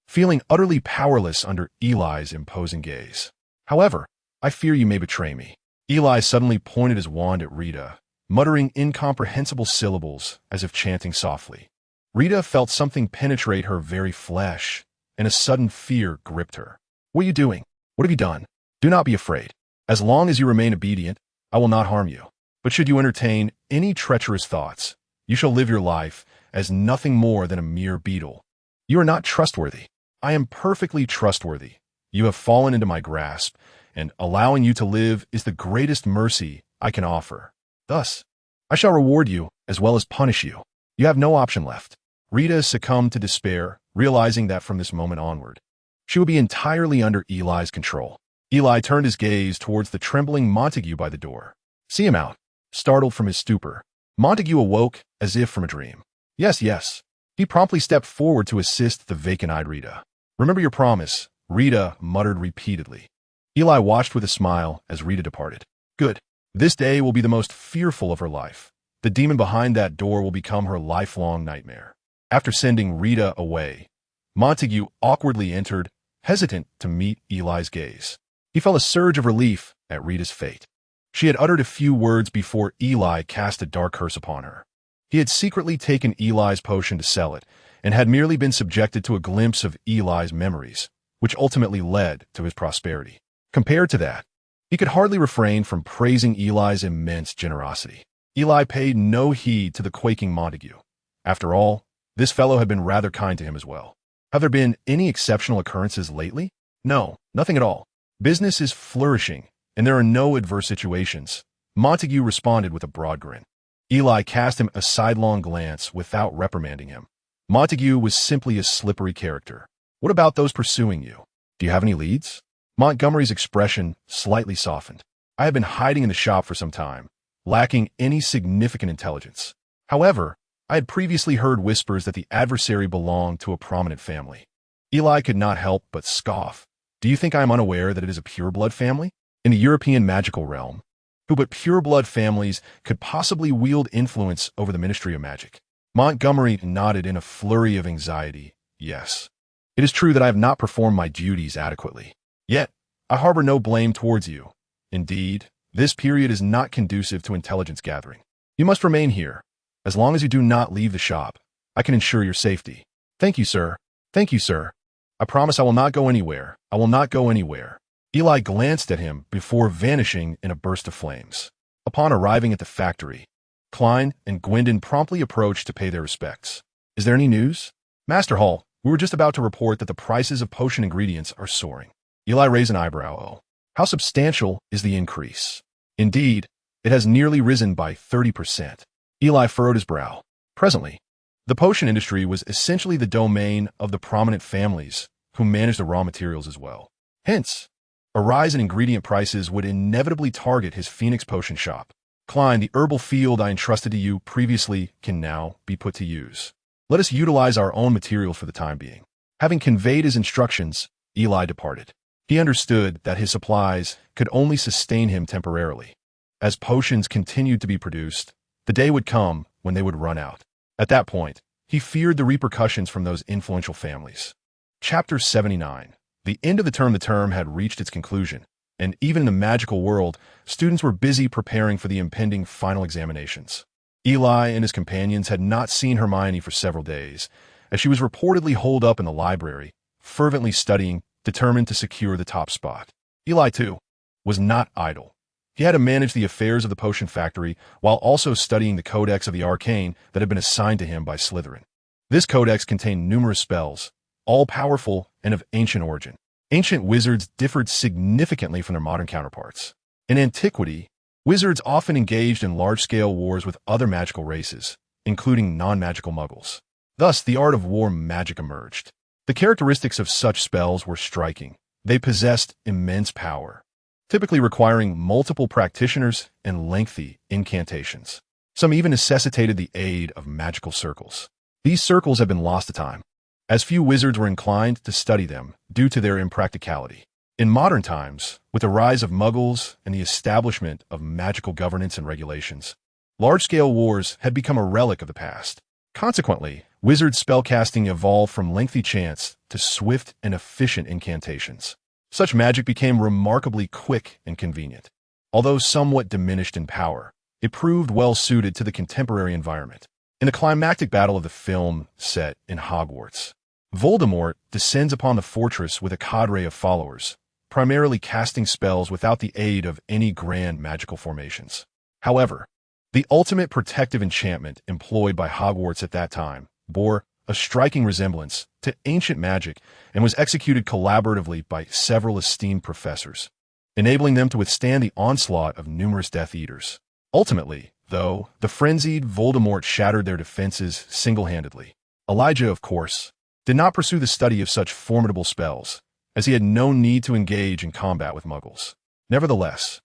feeling utterly powerless under Eli's imposing gaze. "However, I fear you may betray me." Eli suddenly pointed his wand at Rita, muttering incomprehensible syllables as if chanting softly. Rita felt something penetrate her very flesh, and a sudden fear gripped her. "What are you doing? What have you done? Do not be afraid. As long as you remain obedient, I will not harm you. But should you entertain any treacherous thoughts, you shall live your life as nothing more than a mere beetle. You are not trustworthy. I am perfectly trustworthy. You have fallen into my grasp, and allowing you to live is the greatest mercy I can offer. Thus, I shall reward you as well as punish you. You have no option left." Rita succumbed to despair, realizing that from this moment onward, she would be entirely under Eli's control. Eli turned his gaze towards the trembling Montague by the door. "See him out." Startled from his stupor, Montague awoke as if from a dream. Yes, yes. He promptly stepped forward to assist the vacant-eyed Rita. "Remember your promise," Rita muttered repeatedly. Eli watched with a smile as Rita departed. "Good. This day will be the most fearful of her life. The demon behind that door will become her lifelong nightmare." After sending Rita away, Montague awkwardly entered, hesitant to meet Eli's gaze. He felt a surge of relief at Rita's fate. She had uttered a few words before Eli cast a dark curse upon her. He had secretly taken Eli's potion to sell it, and had merely been subjected to a glimpse of Eli's memories, which ultimately led to his prosperity. Compared to that, he could hardly refrain from praising Eli's immense generosity. Eli paid no heed to the quaking Montague. After all, this fellow had been rather kind to him as well. "Have there been any exceptional occurrences lately?" "No, nothing at all. Business is flourishing, and there are no adverse situations," Montague responded with a broad grin. Eli cast him a sidelong glance without reprimanding him. Montague was simply a slippery character. "What about those pursuing you? Do you have any leads?" Montgomery's expression slightly softened. "I have been hiding in the shop for some time, lacking any significant intelligence. However, I had previously heard whispers that the adversary belonged to a prominent family." Eli could not help but scoff. "Do you think I am unaware that it is a pureblood family? In the European magical realm, who but pureblood families could possibly wield influence over the Ministry of Magic?" Montgomery nodded in a flurry of anxiety. "Yes. It is true that I have not performed my duties adequately. Yet, I harbor no blame towards you. Indeed, this period is not conducive to intelligence gathering. You must remain here. As long as you do not leave the shop, I can ensure your safety." "Thank you, sir. Thank you, sir. I promise I will not go anywhere. I will not go anywhere." Eli glanced at him before vanishing in a burst of flames. Upon arriving at the factory, Klein and Gwendon promptly approached to pay their respects. "Is there any news?" "Master Hall, we were just about to report that the prices of potion ingredients are soaring." Eli raised an eyebrow. "Oh, how substantial is the increase?" "Indeed, it has nearly risen by 30%. Eli furrowed his brow. Presently, the potion industry was essentially the domain of the prominent families who managed the raw materials as well. Hence, a rise in ingredient prices would inevitably target his Phoenix potion shop. "Klein, the herbal field I entrusted to you previously can now be put to use. Let us utilize our own material for the time being." Having conveyed his instructions, Eli departed. He understood that his supplies could only sustain him temporarily. As potions continued to be produced, the day would come when they would run out. At that point, he feared the repercussions from those influential families. Chapter 79. The end of the term had reached its conclusion, and even in the magical world, students were busy preparing for the impending final examinations. Eli and his companions had not seen Hermione for several days, as she was reportedly holed up in the library, fervently studying, determined to secure the top spot. Eli, too, was not idle. He had to manage the affairs of the potion factory while also studying the Codex of the Arcane that had been assigned to him by Slytherin. This codex contained numerous spells, all powerful and of ancient origin. Ancient wizards differed significantly from their modern counterparts. In antiquity, wizards often engaged in large-scale wars with other magical races, including non-magical muggles. Thus, the art of war magic emerged. The characteristics of such spells were striking. They possessed immense power, typically requiring multiple practitioners and lengthy incantations. Some even necessitated the aid of magical circles. These circles have been lost to time, as few wizards were inclined to study them due to their impracticality. In modern times, with the rise of muggles and the establishment of magical governance and regulations, large-scale wars had become a relic of the past. Consequently, Wizard spellcasting evolved from lengthy chants to swift and efficient incantations. Such magic became remarkably quick and convenient. Although somewhat diminished in power, it proved well suited to the contemporary environment. In the climactic battle of the film set in Hogwarts, Voldemort descends upon the fortress with a cadre of followers, primarily casting spells without the aid of any grand magical formations. However, the ultimate protective enchantment employed by Hogwarts at that time bore a striking resemblance to ancient magic and was executed collaboratively by several esteemed professors, enabling them to withstand the onslaught of numerous Death Eaters. Ultimately, though, the frenzied Voldemort shattered their defenses single-handedly. Elijah, of course, did not pursue the study of such formidable spells, as he had no need to engage in combat with Muggles. Nevertheless,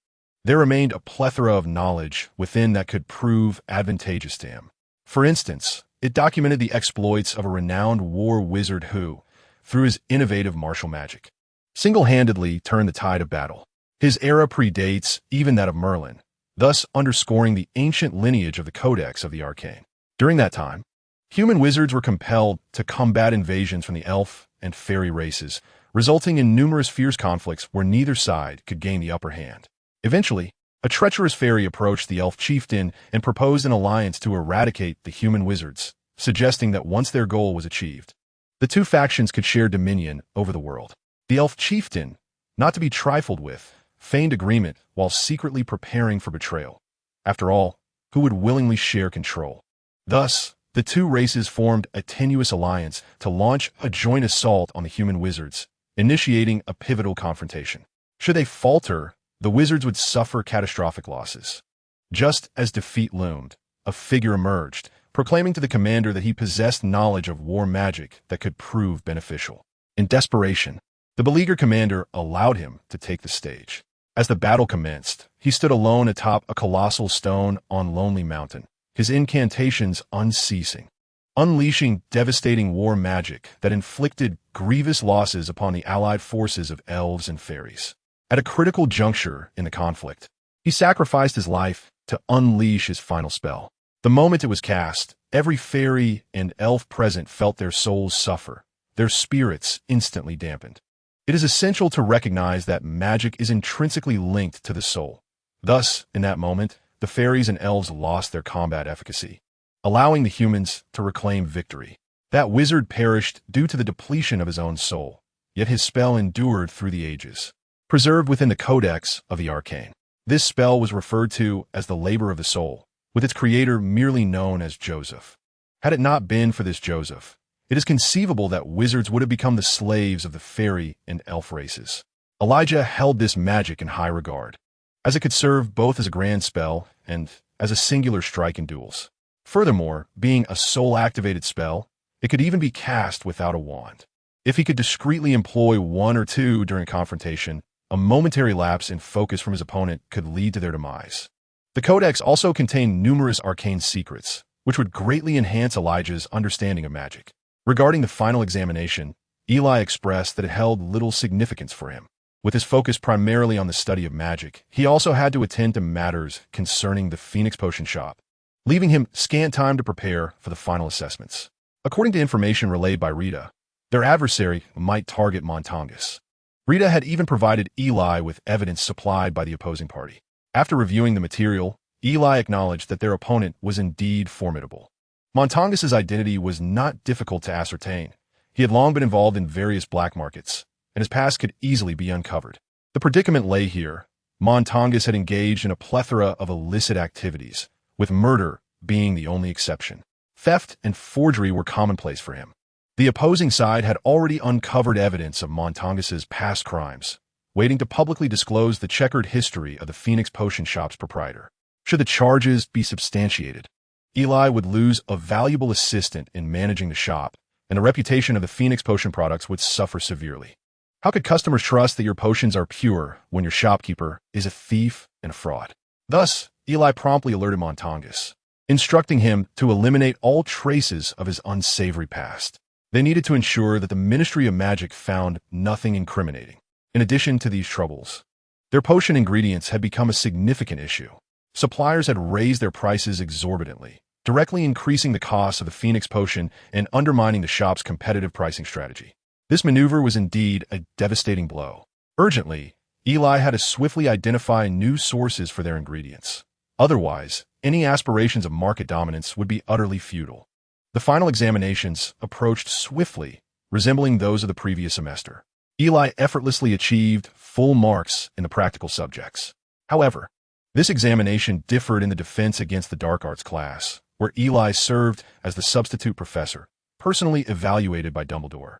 there remained a plethora of knowledge within that could prove advantageous to him. For instance, it documented the exploits of a renowned war wizard who, through his innovative martial magic, single-handedly turned the tide of battle. His era predates even that of Merlin, thus underscoring the ancient lineage of the Codex of the Arcane. During that time, human wizards were compelled to combat invasions from the elf and fairy races, resulting in numerous fierce conflicts where neither side could gain the upper hand. Eventually, a treacherous fairy approached the elf chieftain and proposed an alliance to eradicate the human wizards, suggesting that once their goal was achieved, the two factions could share dominion over the world. The elf chieftain, not to be trifled with, feigned agreement while secretly preparing for betrayal. After all, who would willingly share control? Thus, the two races formed a tenuous alliance to launch a joint assault on the human wizards, initiating a pivotal confrontation. Should they falter, the wizards would suffer catastrophic losses. Just as defeat loomed, a figure emerged, proclaiming to the commander that he possessed knowledge of war magic that could prove beneficial. In desperation, the beleaguered commander allowed him to take the stage. As the battle commenced, he stood alone atop a colossal stone on Lonely Mountain, his incantations unceasing, unleashing devastating war magic that inflicted grievous losses upon the allied forces of elves and fairies. At a critical juncture in the conflict, he sacrificed his life to unleash his final spell. The moment it was cast, every fairy and elf present felt their souls suffer, their spirits instantly dampened. It is essential to recognize that magic is intrinsically linked to the soul. Thus, in that moment, the fairies and elves lost their combat efficacy, allowing the humans to reclaim victory. That wizard perished due to the depletion of his own soul, yet his spell endured through the ages, preserved within the Codex of the Arcane. This spell was referred to as the labor of the soul, with its creator merely known as Joseph. Had it not been for this Joseph, it is conceivable that wizards would have become the slaves of the fairy and elf races. Elijah held this magic in high regard, as it could serve both as a grand spell and as a singular strike in duels. Furthermore, being a soul-activated spell, it could even be cast without a wand. If he could discreetly employ one or two during a confrontation, a momentary lapse in focus from his opponent could lead to their demise. The Codex also contained numerous arcane secrets, which would greatly enhance Elijah's understanding of magic. Regarding the final examination, Eli expressed that it held little significance for him. With his focus primarily on the study of magic, he also had to attend to matters concerning the Phoenix Potion Shop, leaving him scant time to prepare for the final assessments. According to information relayed by Rita, their adversary might target Montangus. Rita had even provided Eli with evidence supplied by the opposing party. After reviewing the material, Eli acknowledged that their opponent was indeed formidable. Montangus's identity was not difficult to ascertain. He had long been involved in various black markets, and his past could easily be uncovered. The predicament lay here. Montangus had engaged in a plethora of illicit activities, with murder being the only exception. Theft and forgery were commonplace for him. The opposing side had already uncovered evidence of Montangus's past crimes, waiting to publicly disclose the checkered history of the Phoenix Potion Shop's proprietor. Should the charges be substantiated, Eli would lose a valuable assistant in managing the shop, and the reputation of the Phoenix Potion products would suffer severely. How could customers trust that your potions are pure when your shopkeeper is a thief and a fraud? Thus, Eli promptly alerted Montangus, instructing him to eliminate all traces of his unsavory past. They needed to ensure that the Ministry of Magic found nothing incriminating. In addition to these troubles, their potion ingredients had become a significant issue. Suppliers had raised their prices exorbitantly, directly increasing the cost of the Phoenix potion and undermining the shop's competitive pricing strategy. This maneuver was indeed a devastating blow. Urgently, Eli had to swiftly identify new sources for their ingredients. Otherwise, any aspirations of market dominance would be utterly futile. The final examinations approached swiftly, resembling those of the previous semester. Eli effortlessly achieved full marks in the practical subjects. However, this examination differed in the defense against the dark arts class, where Eli served as the substitute professor, personally evaluated by Dumbledore.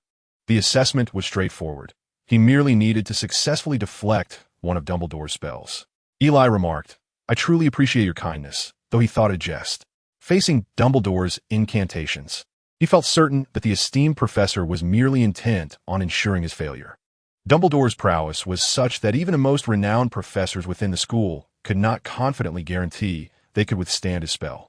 The assessment was straightforward. He merely needed to successfully deflect one of Dumbledore's spells. Eli remarked, "I truly appreciate your kindness," though he thought a jest. Facing Dumbledore's incantations, he felt certain that the esteemed professor was merely intent on ensuring his failure. Dumbledore's prowess was such that even the most renowned professors within the school could not confidently guarantee they could withstand his spell.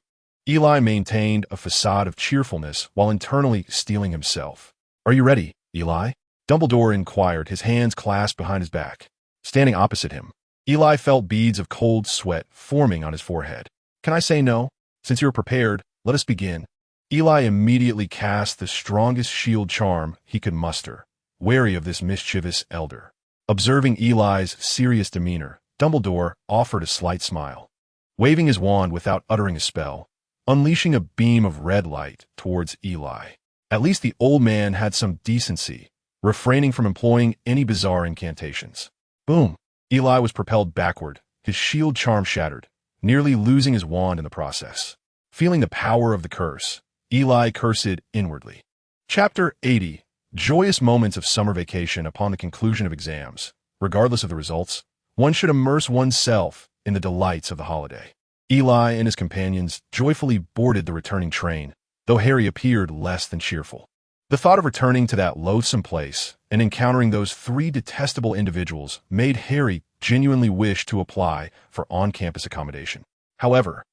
Eli maintained a facade of cheerfulness while internally steeling himself. "Are you ready, Eli?" Dumbledore inquired, his hands clasped behind his back. Standing opposite him, Eli felt beads of cold sweat forming on his forehead. "Can I say no? Since you are prepared, let us begin." Eli immediately cast the strongest shield charm he could muster, wary of this mischievous elder. Observing Eli's serious demeanor, Dumbledore offered a slight smile. Waving his wand without uttering a spell, unleashing a beam of red light towards Eli. At least the old man had some decency, refraining from employing any bizarre incantations. Boom! Eli was propelled backward, his shield charm shattered, nearly losing his wand in the process. Feeling the power of the curse, Eli cursed inwardly. Chapter 80. Joyous moments of summer vacation. Upon the conclusion of exams, regardless of the results, one should immerse oneself in the delights of the holiday. Eli and his companions joyfully boarded the returning train, though Harry appeared less than cheerful. The thought of returning to that loathsome place and encountering those three detestable individuals made Harry genuinely wish to apply for on-campus accommodation. However,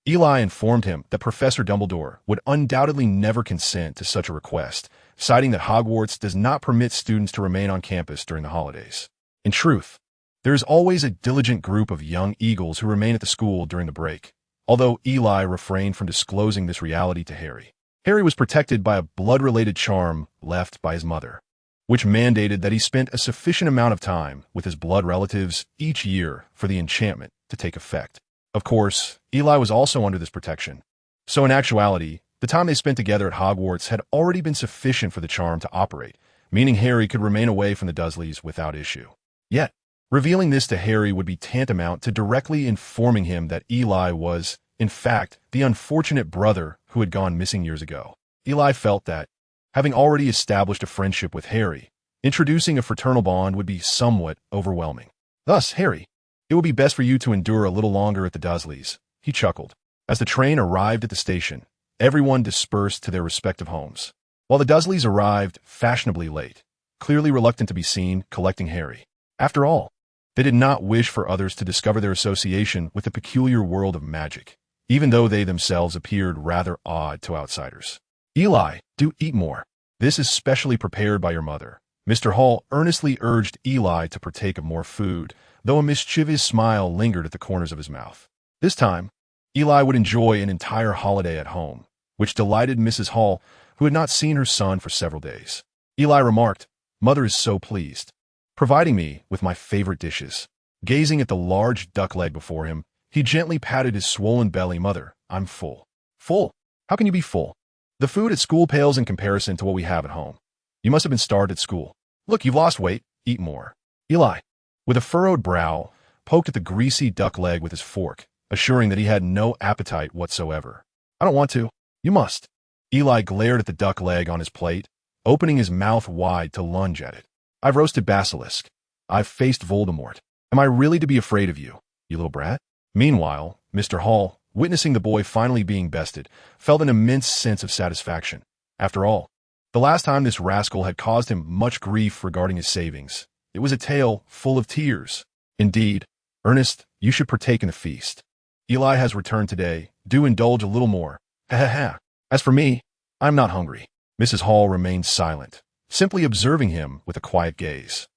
Eli informed him that Professor Dumbledore would undoubtedly never consent to such a request, citing that Hogwarts does not permit students to remain on campus during the holidays. In truth, there is always a diligent group of young eagles who remain at the school during the break, although Eli refrained from disclosing this reality to Harry. Harry was protected by a blood-related charm left by his mother, which mandated that he spent a sufficient amount of time with his blood relatives each year for the enchantment to take effect. Of course, Eli was also under this protection, so in actuality, the time they spent together at Hogwarts had already been sufficient for the charm to operate, meaning Harry could remain away from the Dursleys without issue. Yet, revealing this to Harry would be tantamount to directly informing him that Eli was, in fact, the unfortunate brother who had gone missing years ago. Eli felt that, having already established a friendship with Harry, introducing a fraternal bond would be somewhat overwhelming. Thus, Harry, it would be best for you to endure a little longer at the Dursleys, he chuckled. As the train arrived at the station, everyone dispersed to their respective homes, while the Dursleys arrived fashionably late, clearly reluctant to be seen collecting Harry. After all, they did not wish for others to discover their association with the peculiar world of magic, even though they themselves appeared rather odd to outsiders. "Eli, do eat more. This is specially prepared by your mother." Mr. Hall earnestly urged Eli to partake of more food, though a mischievous smile lingered at the corners of his mouth. This time, Eli would enjoy an entire holiday at home, which delighted Mrs. Hall, who had not seen her son for several days. Eli remarked, "Mother is so pleased, providing me with my favorite dishes." Gazing at the large duck leg before him, he gently patted his swollen belly. "Mother, I'm full." "Full? How can you be full? The food at school pales in comparison to what we have at home. You must have been starved at school. Look, you've lost weight. Eat more." Eli, with a furrowed brow, poked at the greasy duck leg with his fork, assuring that he had no appetite whatsoever. "I don't want to. You must." Eli glared at the duck leg on his plate, opening his mouth wide to lunge at it. "I've roasted basilisk. I've faced Voldemort. Am I really to be afraid of you, you little brat?" Meanwhile, Mr. Hall, witnessing the boy finally being bested, felt an immense sense of satisfaction. After all, the last time this rascal had caused him much grief regarding his savings, it was a tale full of tears. "Indeed, Ernest, you should partake in the feast. Eli has returned today. Do indulge a little more. Ha ha ha. As for me, I'm not hungry." Mrs. Hall remained silent, simply observing him with a quiet gaze.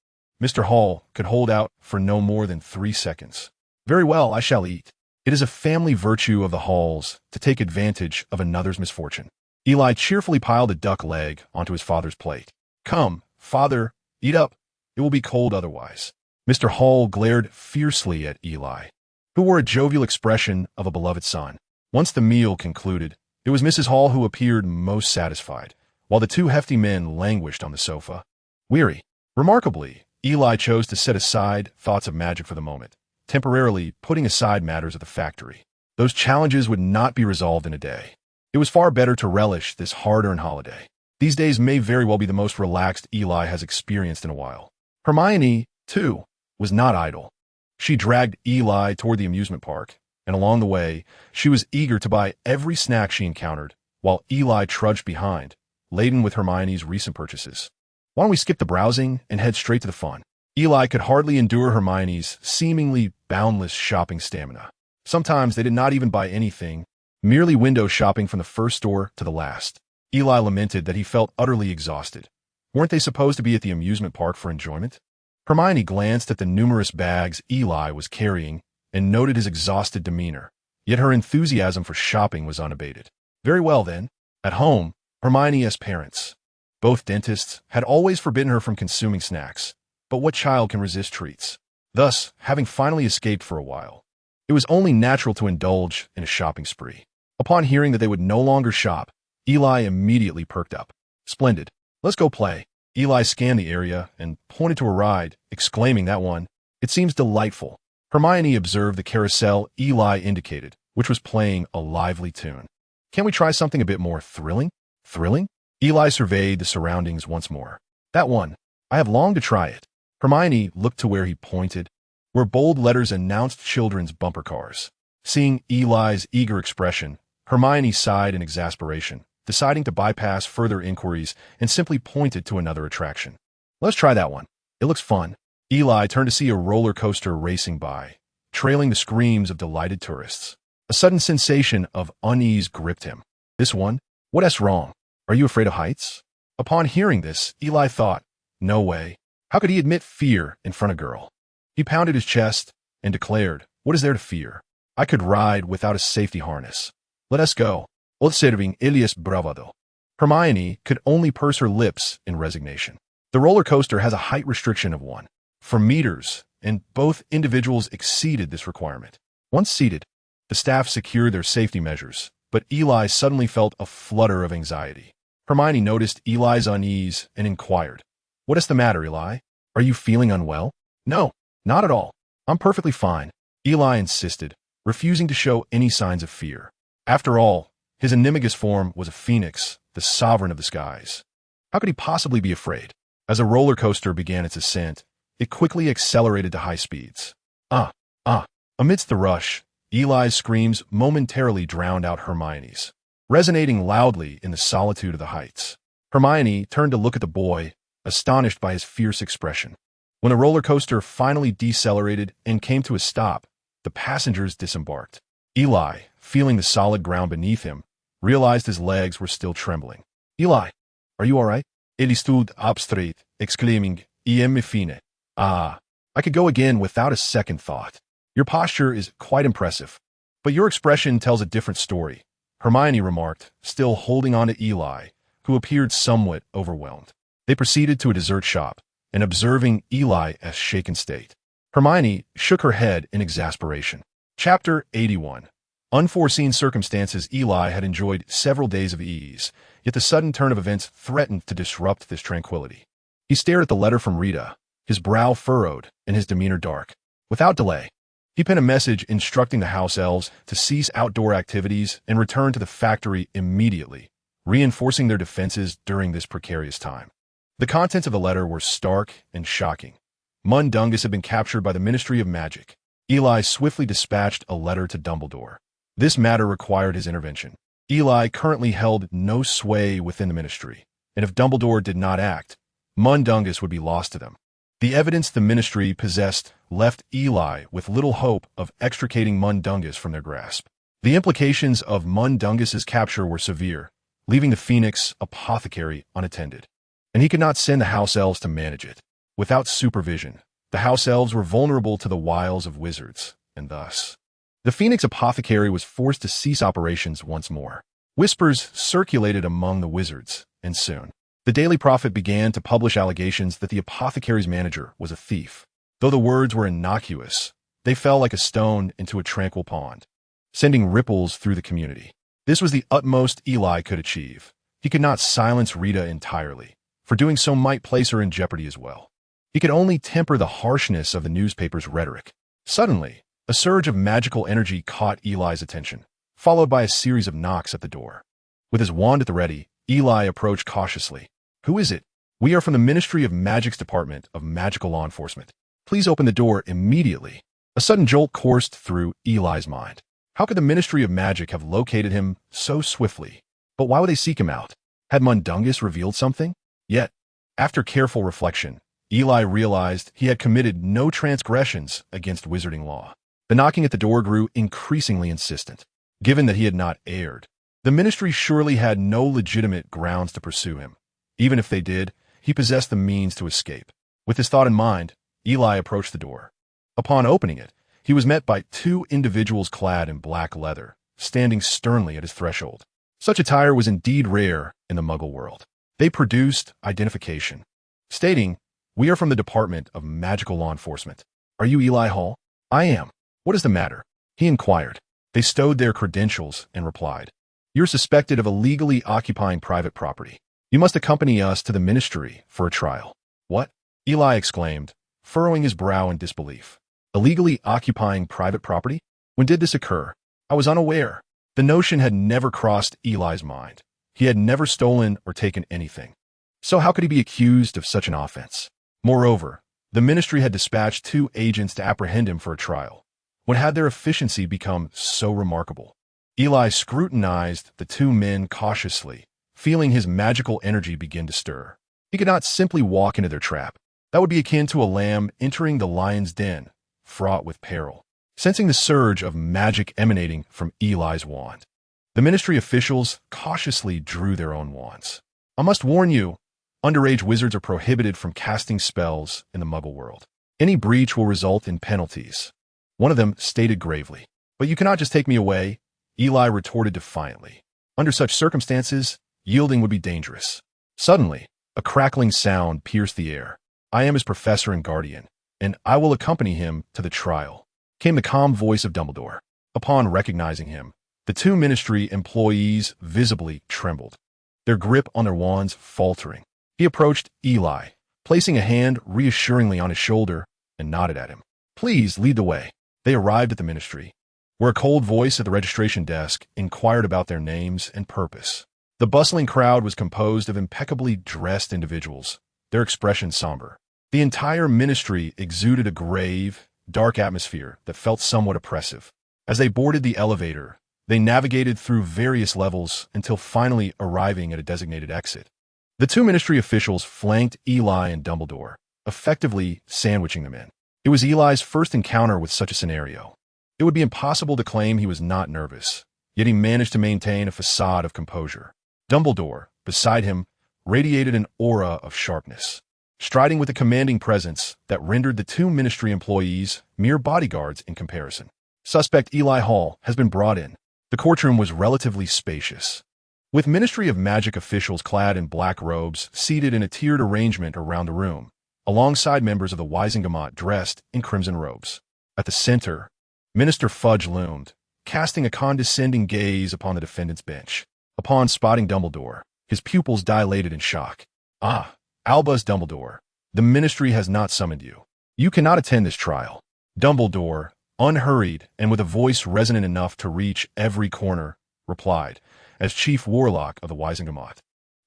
Mr. Hall could hold out for no more than 3 seconds. "Very well, I shall eat." It is a family virtue of the Halls to take advantage of another's misfortune. Eli cheerfully piled a duck leg onto his father's plate. Come, father, eat up. It will be cold otherwise. Mr. Hall glared fiercely at Eli, who wore a jovial expression of a beloved son. Once the meal concluded, it was Mrs. Hall who appeared most satisfied, while the two hefty men languished on the sofa, weary. Remarkably, Eli chose to set aside thoughts of magic for the moment, temporarily putting aside matters of the factory. Those challenges would not be resolved in a day. It was far better to relish this hard-earned holiday. These days may very well be the most relaxed Eli has experienced in a while. Hermione, too, was not idle. She dragged Eli toward the amusement park, and along the way, she was eager to buy every snack she encountered, while Eli trudged behind, laden with Hermione's recent purchases. Why don't we skip the browsing and head straight to the fun? Eli could hardly endure Hermione's seemingly boundless shopping stamina. Sometimes they did not even buy anything, merely window shopping from the first store to the last. Eli lamented that he felt utterly exhausted. Weren't they supposed to be at the amusement park for enjoyment? Hermione glanced at the numerous bags Eli was carrying and noted his exhausted demeanor, yet her enthusiasm for shopping was unabated. Very well, then. At home, Hermione's parents, both dentists, had always forbidden her from consuming snacks, but what child can resist treats? Thus, having finally escaped for a while, it was only natural to indulge in a shopping spree. Upon hearing that they would no longer shop, Eli immediately perked up. Splendid. Let's go play. Eli scanned the area and pointed to a ride, exclaiming that one. It seems delightful. Hermione observed the carousel Eli indicated, which was playing a lively tune. Can't we try something a bit more thrilling? Thrilling? Eli surveyed the surroundings once more. That one. I have longed to try it. Hermione looked to where he pointed, where bold letters announced children's bumper cars. Seeing Eli's eager expression, Hermione sighed in exasperation, deciding to bypass further inquiries and simply pointed to another attraction. Let's try that one. It looks fun. Eli turned to see a roller coaster racing by, trailing the screams of delighted tourists. A sudden sensation of unease gripped him. This one? What's wrong? Are you afraid of heights? Upon hearing this, Eli thought, no way. How could he admit fear in front of a girl? He pounded his chest and declared, what is there to fear? I could ride without a safety harness. Let us go. Observing Elias bravado. Hermione could only purse her lips in resignation. The roller coaster has a height restriction of 1 meters, and both individuals exceeded this requirement. Once seated, the staff secured their safety measures, but Eli suddenly felt a flutter of anxiety. Hermione noticed Eli's unease and inquired, what is the matter, Eli? Are you feeling unwell? No, not at all. I'm perfectly fine, Eli insisted, refusing to show any signs of fear. After all, his animagus form was a phoenix, the sovereign of the skies. How could he possibly be afraid? As a roller coaster began its ascent, it quickly accelerated to high speeds. Amidst the rush, Eli's screams momentarily drowned out Hermione's, resonating loudly in the solitude of the heights. Hermione turned to look at the boy, astonished by his fierce expression. When the roller coaster finally decelerated and came to a stop, the passengers disembarked. Eli, feeling the solid ground beneath him, realized his legs were still trembling. Eli, are you all right? Eli stood up straight, exclaiming, "Iem fine." I could go again without a second thought. Your posture is quite impressive, but your expression tells a different story, Hermione remarked, still holding on to Eli, who appeared somewhat overwhelmed. They proceeded to a dessert shop, and observing Eli's shaken state, Hermione shook her head in exasperation. Chapter 81. Unforeseen circumstances. Eli had enjoyed several days of ease, yet the sudden turn of events threatened to disrupt this tranquility. He stared at the letter from Rita, his brow furrowed and his demeanor dark. Without delay, he penned a message instructing the house elves to cease outdoor activities and return to the factory immediately, reinforcing their defenses during this precarious time. The contents of the letter were stark and shocking. Mundungus had been captured by the Ministry of Magic. Eli swiftly dispatched a letter to Dumbledore. This matter required his intervention. Eli currently held no sway within the ministry, and if Dumbledore did not act, Mundungus would be lost to them. The evidence the ministry possessed left Eli with little hope of extricating Mundungus from their grasp. The implications of Mundungus's capture were severe, leaving the Phoenix apothecary unattended, and he could not send the house elves to manage it. Without supervision, the house elves were vulnerable to the wiles of wizards, and thus The Phoenix Apothecary was forced to cease operations once more. Whispers circulated among the wizards, and soon, the Daily Prophet began to publish allegations that the apothecary's manager was a thief. Though the words were innocuous, they fell like a stone into a tranquil pond, sending ripples through the community. This was the utmost Eli could achieve. He could not silence Rita entirely, for doing so might place her in jeopardy as well. He could only temper the harshness of the newspaper's rhetoric. Suddenly, a surge of magical energy caught Eli's attention, followed by a series of knocks at the door. With his wand at the ready, Eli approached cautiously. "Who is it?" "We are from the Ministry of Magic's Department of Magical Law Enforcement. Please open the door immediately." A sudden jolt coursed through Eli's mind. How could the Ministry of Magic have located him so swiftly? But why would they seek him out? Had Mundungus revealed something? Yet, after careful reflection, Eli realized he had committed no transgressions against wizarding law. The knocking at the door grew increasingly insistent. Given that he had not erred, the ministry surely had no legitimate grounds to pursue him. Even if they did, he possessed the means to escape. With this thought in mind, Eli approached the door. Upon opening it, he was met by two individuals clad in black leather, standing sternly at his threshold. Such attire was indeed rare in the Muggle world. They produced identification, stating, "We are from the Department of Magical Law Enforcement. Are you Eli Hall?" "I am." "What is the matter?" he inquired. They stowed their credentials and replied, "You're suspected of illegally occupying private property. You must accompany us to the ministry for a trial." "What?" Eli exclaimed, furrowing his brow in disbelief. "Illegally occupying private property? When did this occur?" "I was unaware." The notion had never crossed Eli's mind. He had never stolen or taken anything. So how could he be accused of such an offense? Moreover, the ministry had dispatched 2 agents to apprehend him for a trial. What had their efficiency become so remarkable? Eli scrutinized the 2 men cautiously, feeling his magical energy begin to stir. He could not simply walk into their trap. That would be akin to a lamb entering the lion's den, fraught with peril. Sensing the surge of magic emanating from Eli's wand, the ministry officials cautiously drew their own wands. "I must warn you, underage wizards are prohibited from casting spells in the Muggle world. Any breach will result in penalties," one of them stated gravely. "But you cannot just take me away," Eli retorted defiantly. "Under such circumstances, yielding would be dangerous." Suddenly, a crackling sound pierced the air. "I am his professor and guardian, and I will accompany him to the trial," came the calm voice of Dumbledore. Upon recognizing him, the 2 ministry employees visibly trembled, their grip on their wands faltering. He approached Eli, placing a hand reassuringly on his shoulder, and nodded at him. "Please lead the way." They arrived at the ministry, where a cold voice at the registration desk inquired about their names and purpose. The bustling crowd was composed of impeccably dressed individuals, their expression somber. The entire ministry exuded a grave, dark atmosphere that felt somewhat oppressive. As they boarded the elevator, they navigated through various levels until finally arriving at a designated exit. The 2 ministry officials flanked Eli and Dumbledore, effectively sandwiching them in. It was Eli's first encounter with such a scenario. It would be impossible to claim he was not nervous, yet he managed to maintain a facade of composure. Dumbledore, beside him, radiated an aura of sharpness, striding with a commanding presence that rendered the 2 ministry employees mere bodyguards in comparison. "Suspect Eli Hall has been brought in." The courtroom was relatively spacious, with Ministry of Magic officials clad in black robes seated in a tiered arrangement around the room, alongside members of the Wisengamot dressed in crimson robes. At the center, Minister Fudge loomed, casting a condescending gaze upon the defendant's bench. Upon spotting Dumbledore, his pupils dilated in shock. "Ah, Albus Dumbledore, the ministry has not summoned you. You cannot attend this trial." Dumbledore, unhurried and with a voice resonant enough to reach every corner, replied, as chief warlock of the Wisengamot,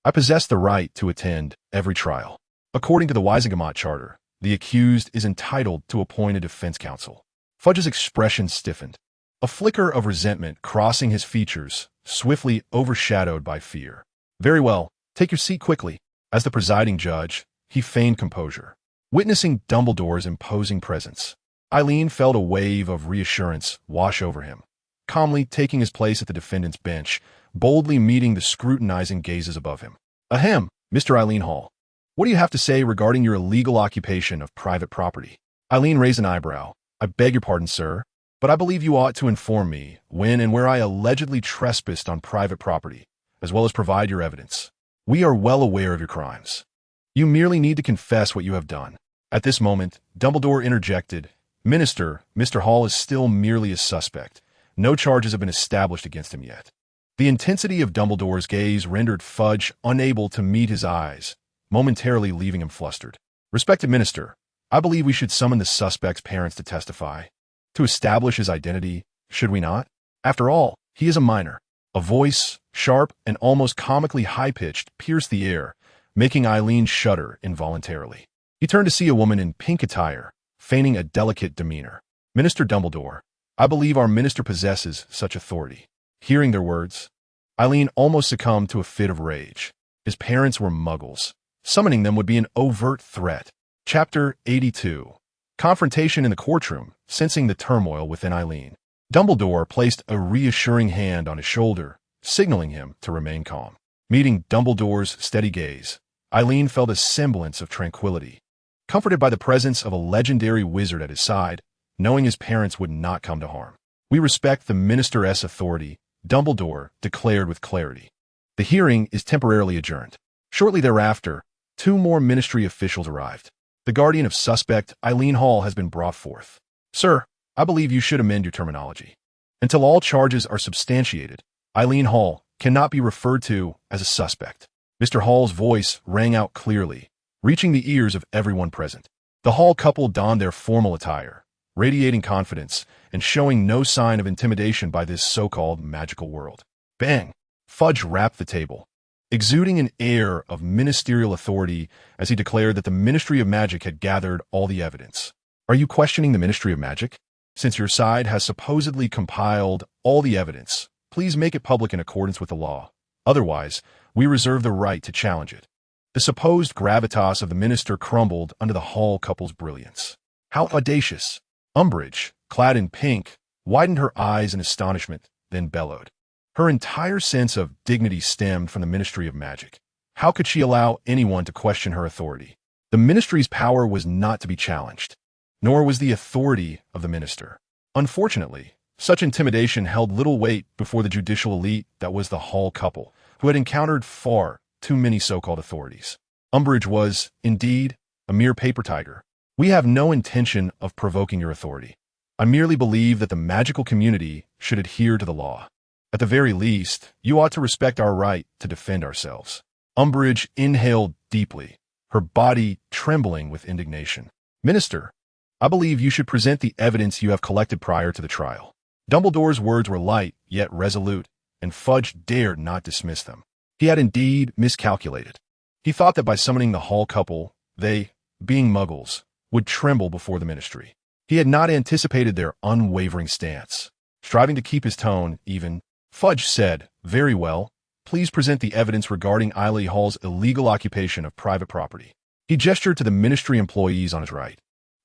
"I possess the right to attend every trial. According to the Wisengamot Charter, the accused is entitled to appoint a defense counsel." Fudge's expression stiffened, a flicker of resentment crossing his features, swiftly overshadowed by fear. "Very well, take your seat quickly." As the presiding judge, he feigned composure. Witnessing Dumbledore's imposing presence, Eileen felt a wave of reassurance wash over him, calmly taking his place at the defendant's bench, boldly meeting the scrutinizing gazes above him. "Ahem, Mr. Eileen Hall. What do you have to say regarding your illegal occupation of private property?" Eileen raised an eyebrow. "I beg your pardon, sir." but I believe you ought to inform me when and where I allegedly trespassed on private property, as well as provide your evidence. We are well aware of your crimes. You merely need to confess what you have done." At this moment, Dumbledore interjected, "Minister, Mr. Hall is still merely a suspect. No charges have been established against him yet." The intensity of Dumbledore's gaze rendered Fudge unable to meet his eyes, momentarily leaving him flustered. "Respected Minister, I believe we should summon the suspect's parents to testify, to establish his identity, should we not? After all, he is a minor." A voice, sharp and almost comically high-pitched, pierced the air, making Eileen shudder involuntarily. He turned to see a woman in pink attire, feigning a delicate demeanor. "Minister Dumbledore, I believe our minister possesses such authority." Hearing their words, Eileen almost succumbed to a fit of rage. His parents were muggles. Summoning them would be an overt threat. Chapter 82. Confrontation in the courtroom. Sensing the turmoil within Eileen, Dumbledore placed a reassuring hand on his shoulder, signaling him to remain calm. Meeting Dumbledore's steady gaze, Eileen felt a semblance of tranquility. Comforted by the presence of a legendary wizard at his side, knowing his parents would not come to harm. "We respect the minister's authority," Dumbledore declared with clarity. "The hearing is temporarily adjourned." Shortly thereafter, 2 more ministry officials arrived. The guardian of suspect, Eileen Hall, has been brought forth. "Sir, I believe you should amend your terminology. Until all charges are substantiated, Eileen Hall cannot be referred to as a suspect." Mr. Hall's voice rang out clearly, reaching the ears of everyone present. The Hall couple donned their formal attire, radiating confidence and showing no sign of intimidation by this so-called magical world. Bang! Fudge rapped the table, exuding an air of ministerial authority as he declared that the Ministry of Magic had gathered all the evidence. "Are you questioning the Ministry of Magic? Since your side has supposedly compiled all the evidence, please make it public in accordance with the law. Otherwise, we reserve the right to challenge it." The supposed gravitas of the minister crumbled under the Hall couple's brilliance. How audacious! Umbridge, clad in pink, widened her eyes in astonishment, then bellowed. Her entire sense of dignity stemmed from the Ministry of Magic. How could she allow anyone to question her authority? The ministry's power was not to be challenged, nor was the authority of the minister. Unfortunately, such intimidation held little weight before the judicial elite that was the Hall couple, who had encountered far too many so-called authorities. Umbridge was, indeed, a mere paper tiger. "We have no intention of provoking your authority. I merely believe that the magical community should adhere to the law. At the very least, you ought to respect our right to defend ourselves." Umbridge inhaled deeply, her body trembling with indignation. "Minister, I believe you should present the evidence you have collected prior to the trial." Dumbledore's words were light, yet resolute, and Fudge dared not dismiss them. He had indeed miscalculated. He thought that by summoning the Hall couple, they, being muggles, would tremble before the ministry. He had not anticipated their unwavering stance. Striving to keep his tone even, Fudge said, "Very well, please present the evidence regarding Eileen Hall's illegal occupation of private property." He gestured to the ministry employees on his right,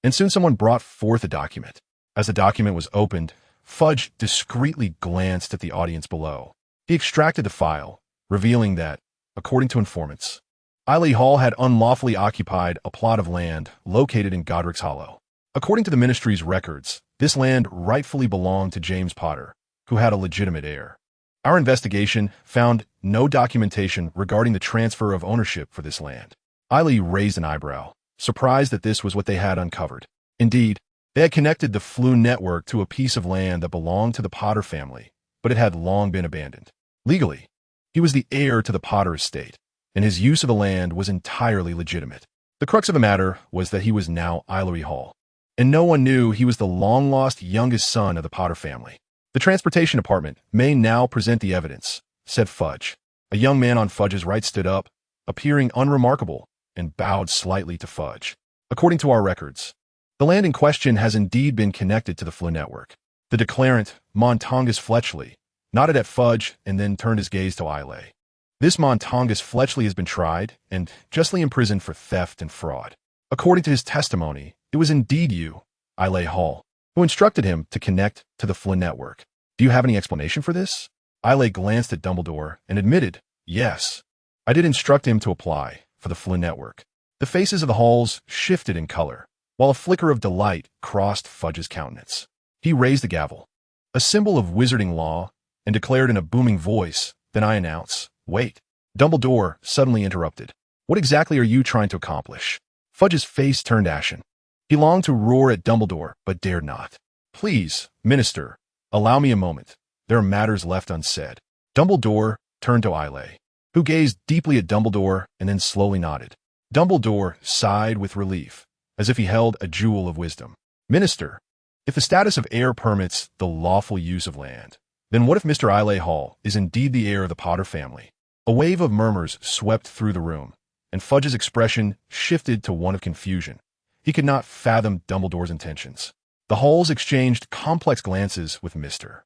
and soon someone brought forth a document. As the document was opened, Fudge discreetly glanced at the audience below. He extracted the file, revealing that, according to informants, Eileen Hall had unlawfully occupied a plot of land located in Godric's Hollow. According to the ministry's records, this land rightfully belonged to James Potter, who had a legitimate heir. Our investigation found no documentation regarding the transfer of ownership for this land. Eileen raised an eyebrow, surprised that this was what they had uncovered. Indeed, they had connected the Floo network to a piece of land that belonged to the Potter family, but it had long been abandoned. Legally, he was the heir to the Potter estate, and his use of the land was entirely legitimate. The crux of the matter was that he was now Eileen Hall, and no one knew he was the long-lost youngest son of the Potter family. "The Transportation Department may now present the evidence," said Fudge. A young man on Fudge's right stood up, appearing unremarkable, and bowed slightly to Fudge. "According to our records, the land in question has indeed been connected to the Floo network." The declarant, Montongus Fletchley, nodded at Fudge and then turned his gaze to Eileen. "This Montongus Fletchley has been tried and justly imprisoned for theft and fraud. According to his testimony, it was indeed you, Eileen Hall, who instructed him to connect to the Floo network. Do you have any explanation for this?" Eileen glanced at Dumbledore and admitted, "Yes, I did instruct him to apply for the Floo network." The faces of the Halls shifted in color, while a flicker of delight crossed Fudge's countenance. He raised the gavel, a symbol of wizarding law, and declared in a booming voice. Then I announce, wait. Dumbledore suddenly interrupted. What exactly are you trying to accomplish? Fudge's face turned ashen. He longed to roar at Dumbledore, but dared not. Please, Minister, allow me a moment. There are matters left unsaid. Dumbledore turned to Islay, who gazed deeply at Dumbledore and then slowly nodded. Dumbledore sighed with relief, as if he held a jewel of wisdom. Minister, if the status of heir permits the lawful use of land, then what if Mr. Islay Hall is indeed the heir of the Potter family? A wave of murmurs swept through the room, and Fudge's expression shifted to one of confusion. He could not fathom Dumbledore's intentions. The Halls exchanged complex glances with Mr.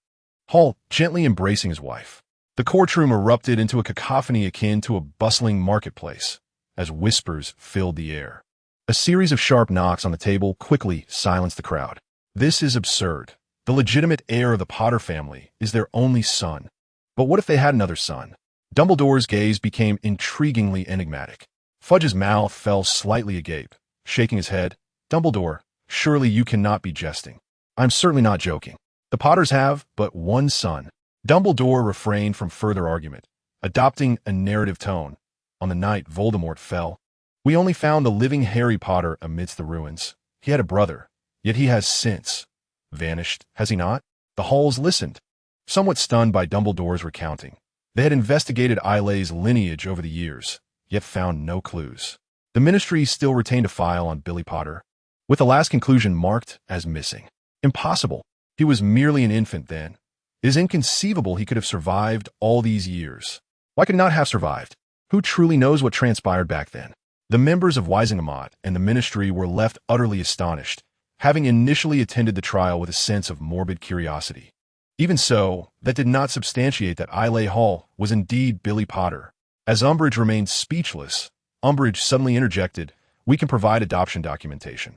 Hall gently embracing his wife. The courtroom erupted into a cacophony akin to a bustling marketplace, as whispers filled the air. A series of sharp knocks on the table quickly silenced the crowd. This is absurd. The legitimate heir of the Potter family is their only son. But what if they had another son? Dumbledore's gaze became intriguingly enigmatic. Fudge's mouth fell slightly agape, shaking his head. Dumbledore, surely you cannot be jesting. I'm certainly not joking. The Potters have but one son. Dumbledore refrained from further argument, adopting a narrative tone. On the night Voldemort fell, we only found the living Harry Potter amidst the ruins. He had a brother, yet he has since vanished, has he not? The Halls listened, somewhat stunned by Dumbledore's recounting. They had investigated Islay's lineage over the years, yet found no clues. The Ministry still retained a file on Billy Potter, with the last conclusion marked as missing. Impossible. He was merely an infant then. It is inconceivable he could have survived all these years. Why could he not have survived? Who truly knows what transpired back then? The members of Wisingamot and the Ministry were left utterly astonished, having initially attended the trial with a sense of morbid curiosity. Even so, that did not substantiate that Islay Hall was indeed Billy Potter. As Umbridge remained speechless, Umbridge suddenly interjected, "We can provide adoption documentation."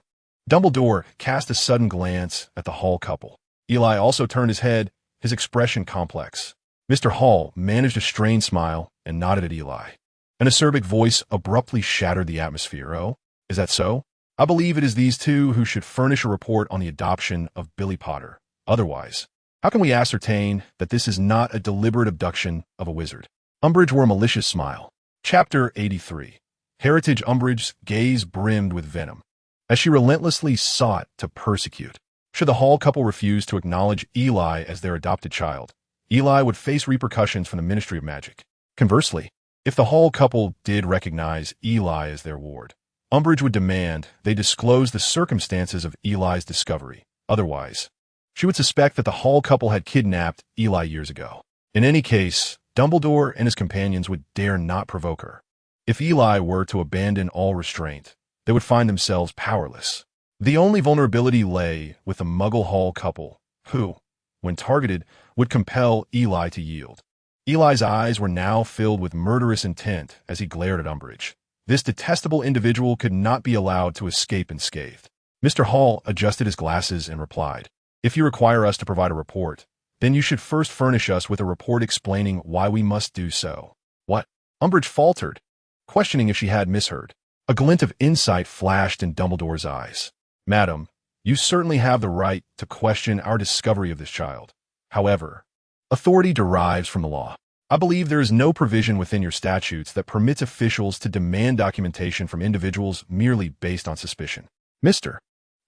Dumbledore cast a sudden glance at the Hall couple. Eli also turned his head, his expression complex. Mr. Hall managed a strained smile and nodded at Eli. An acerbic voice abruptly shattered the atmosphere. "Oh, is that so? I believe it is these two who should furnish a report on the adoption of Billy Potter. Otherwise, how can we ascertain that this is not a deliberate abduction of a wizard?" Umbridge wore a malicious smile. Chapter 83. Heritage. Umbridge's gaze brimmed with venom, as she relentlessly sought to persecute. Should the Hall couple refuse to acknowledge Eli as their adopted child, Eli would face repercussions from the Ministry of Magic. Conversely, if the Hall couple did recognize Eli as their ward, Umbridge would demand they disclose the circumstances of Eli's discovery. Otherwise, she would suspect that the Hall couple had kidnapped Eli years ago. In any case, Dumbledore and his companions would dare not provoke her. If Eli were to abandon all restraint, they would find themselves powerless. The only vulnerability lay with the Muggle Hall couple, who, when targeted, would compel Eli to yield. Eli's eyes were now filled with murderous intent as he glared at Umbridge. This detestable individual could not be allowed to escape unscathed. Mr. Hall adjusted his glasses and replied, "If you require us to provide a report, then you should first furnish us with a report explaining why we must do so." "What?" Umbridge faltered, questioning if she had misheard. A glint of insight flashed in Dumbledore's eyes. "Madam, you certainly have the right to question our discovery of this child. However, authority derives from the law. I believe there is no provision within your statutes that permits officials to demand documentation from individuals merely based on suspicion." Mr.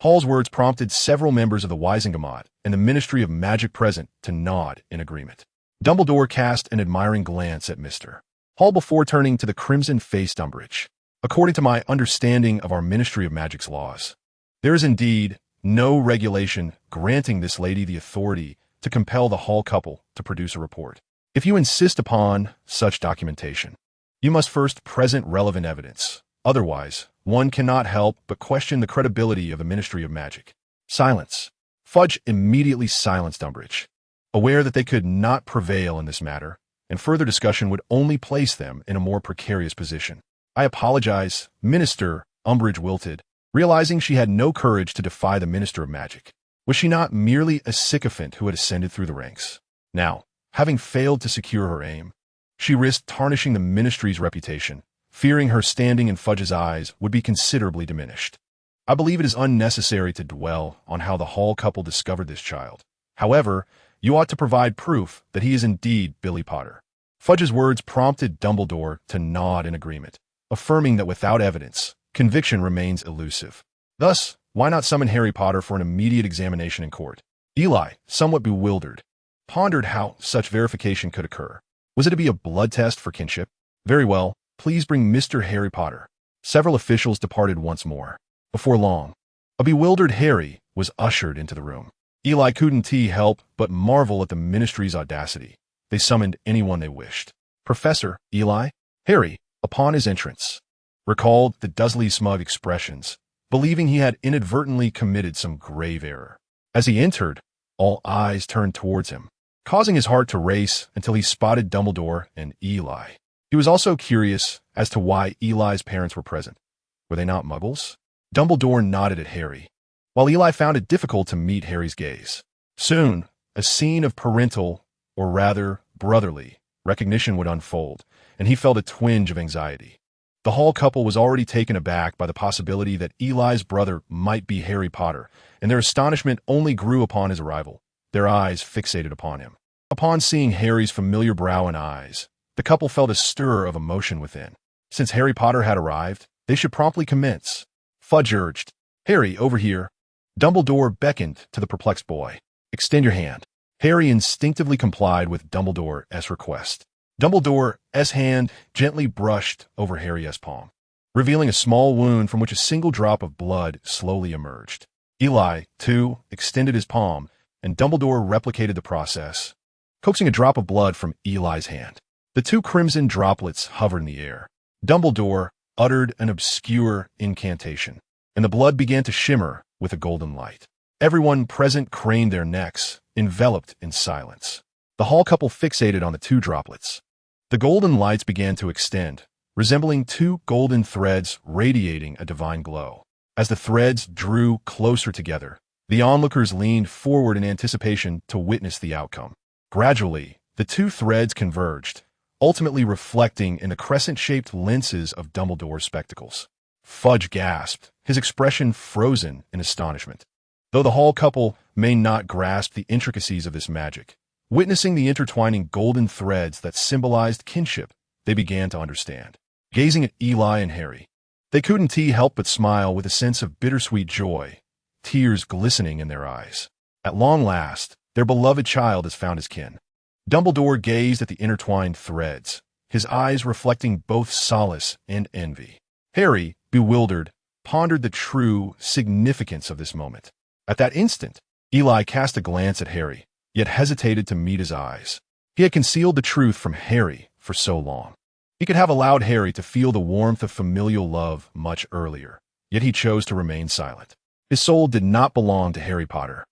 Hall's words prompted several members of the Wisingamot and the Ministry of Magic present to nod in agreement. Dumbledore cast an admiring glance at Mr. Hall before turning to the crimson-faced Umbridge. "According to my understanding of our Ministry of Magic's laws, there is indeed no regulation granting this lady the authority to compel the Hall couple to produce a report. If you insist upon such documentation, you must first present relevant evidence. Otherwise, one cannot help but question the credibility of the Ministry of Magic." Silence. Fudge immediately silenced Umbridge, aware that they could not prevail in this matter, and further discussion would only place them in a more precarious position. "I apologize, Minister," Umbridge wilted, realizing she had no courage to defy the Minister of Magic. Was she not merely a sycophant who had ascended through the ranks? Now, having failed to secure her aim, she risked tarnishing the Ministry's reputation, fearing her standing in Fudge's eyes would be considerably diminished. I believe it is unnecessary to dwell on how the Hall couple discovered this child. However, you ought to provide proof that he is indeed Billy Potter. Fudge's words prompted Dumbledore to nod in agreement, affirming that without evidence, conviction remains elusive. Thus, why not summon Harry Potter for an immediate examination in court? Eli, somewhat bewildered, pondered how such verification could occur. Was it to be a blood test for kinship? Very well, please bring Mr. Harry Potter. Several officials departed once more. Before long, a bewildered Harry was ushered into the room. Eli couldn't help but marvel at the ministry's audacity. They summoned anyone they wished. Professor, Eli, Harry, upon his entrance, recalled the Dursley's smug expressions, believing he had inadvertently committed some grave error. As he entered, all eyes turned towards him, causing his heart to race until he spotted Dumbledore and Eli. He was also curious as to why Eli's parents were present. Were they not Muggles? Dumbledore nodded at Harry, while Eli found it difficult to meet Harry's gaze. Soon, a scene of parental, or rather brotherly, recognition would unfold, and he felt a twinge of anxiety. The Hall couple was already taken aback by the possibility that Eli's brother might be Harry Potter, and their astonishment only grew upon his arrival, their eyes fixated upon him. Upon seeing Harry's familiar brow and eyes, the couple felt a stir of emotion within. Since Harry Potter had arrived, they should promptly commence. Fudge urged, "Harry, over here." Dumbledore beckoned to the perplexed boy. "Extend your hand." Harry instinctively complied with Dumbledore's request. Dumbledore's hand gently brushed over Harry's palm, revealing a small wound from which a single drop of blood slowly emerged. Eli, too, extended his palm, and Dumbledore replicated the process, coaxing a drop of blood from Eli's hand. The two crimson droplets hovered in the air. Dumbledore uttered an obscure incantation, and the blood began to shimmer with a golden light. Everyone present craned their necks, enveloped in silence. The Hall couple fixated on the two droplets. The golden lights began to extend, resembling two golden threads radiating a divine glow. As the threads drew closer together, the onlookers leaned forward in anticipation to witness the outcome. Gradually, the two threads converged, ultimately reflecting in the crescent-shaped lenses of Dumbledore's spectacles. Fudge gasped, his expression frozen in astonishment. Though the Hall couple may not grasp the intricacies of this magic, witnessing the intertwining golden threads that symbolized kinship, they began to understand. Gazing at Eli and Harry, they couldn't help but smile with a sense of bittersweet joy, tears glistening in their eyes. At long last, their beloved child has found his kin. Dumbledore gazed at the intertwined threads, his eyes reflecting both solace and envy. Harry, bewildered, pondered the true significance of this moment. At that instant, Eli cast a glance at Harry, yet hesitated to meet his eyes. He had concealed the truth from Harry for so long. He could have allowed Harry to feel the warmth of familial love much earlier, yet he chose to remain silent. His soul did not belong to Harry Potter,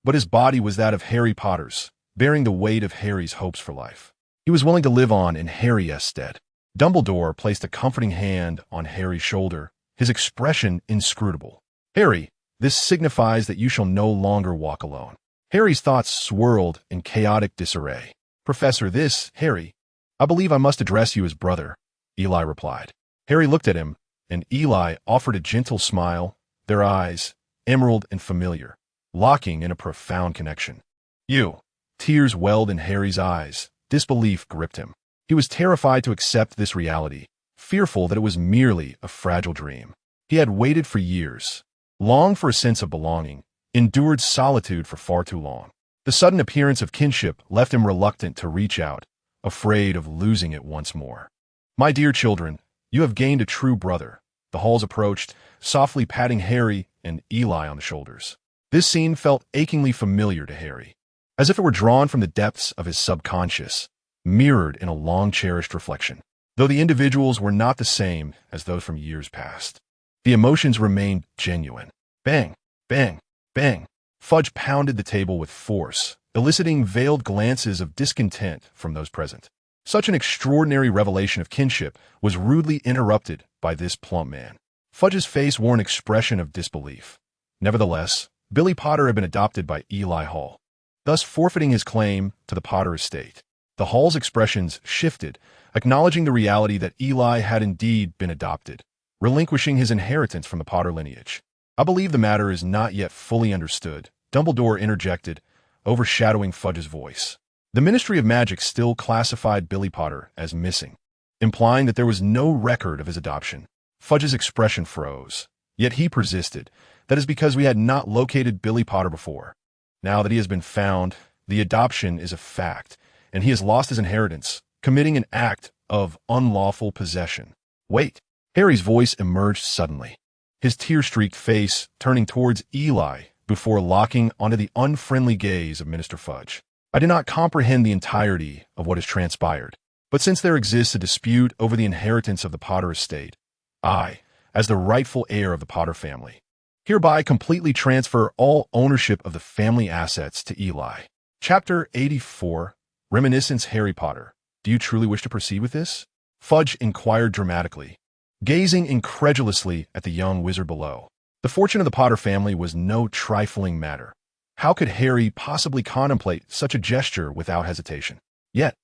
but his body was that of Harry Potter's, bearing the weight of Harry's hopes for life. He was willing to live on in Harry's stead. Dumbledore placed a comforting hand on Harry's shoulder, his expression inscrutable. "Harry, this signifies that you shall no longer walk alone." Harry's thoughts swirled in chaotic disarray. "Professor, Harry, I believe I must address you as brother," Eli replied. Harry looked at him, and Eli offered a gentle smile, their eyes, emerald and familiar, locking in a profound connection. "You." Tears welled in Harry's eyes. Disbelief gripped him. He was terrified to accept this reality, fearful that it was merely a fragile dream. He had waited for years, longed for a sense of belonging, endured solitude for far too long. The sudden appearance of kinship left him reluctant to reach out, afraid of losing it once more. "My dear children, you have gained a true brother." The Halls approached, softly patting Harry and Eli on the shoulders. This scene felt achingly familiar to Harry, as if it were drawn from the depths of his subconscious, mirrored in a long-cherished reflection. Though the individuals were not the same as those from years past, the emotions remained genuine. Bang, bang, bang. Fudge pounded the table with force, eliciting veiled glances of discontent from those present. Such an extraordinary revelation of kinship was rudely interrupted by this plump man. Fudge's face wore an expression of disbelief. Nevertheless, Billy Potter had been adopted by Eli Hall, thus forfeiting his claim to the Potter estate. The Hall's expressions shifted, acknowledging the reality that Eli had indeed been adopted, relinquishing his inheritance from the Potter lineage. I believe the matter is not yet fully understood, Dumbledore interjected, overshadowing Fudge's voice. The Ministry of Magic still classified Billy Potter as missing, implying that there was no record of his adoption. Fudge's expression froze, yet he persisted. That is because we had not located Billy Potter before. Now that he has been found, the adoption is a fact, and he has lost his inheritance, committing an act of unlawful possession. Wait! Harry's voice emerged suddenly, his tear-streaked face turning towards Eli before locking onto the unfriendly gaze of Minister Fudge. I do not comprehend the entirety of what has transpired, but since there exists a dispute over the inheritance of the Potter estate, I, as the rightful heir of the Potter family, hereby completely transfer all ownership of the family assets to Eli. Chapter 84, Reminiscence. Harry Potter, do you truly wish to proceed with this? Fudge inquired dramatically, gazing incredulously at the young wizard below. The fortune of the Potter family was no trifling matter. How could Harry possibly contemplate such a gesture without hesitation? Yet,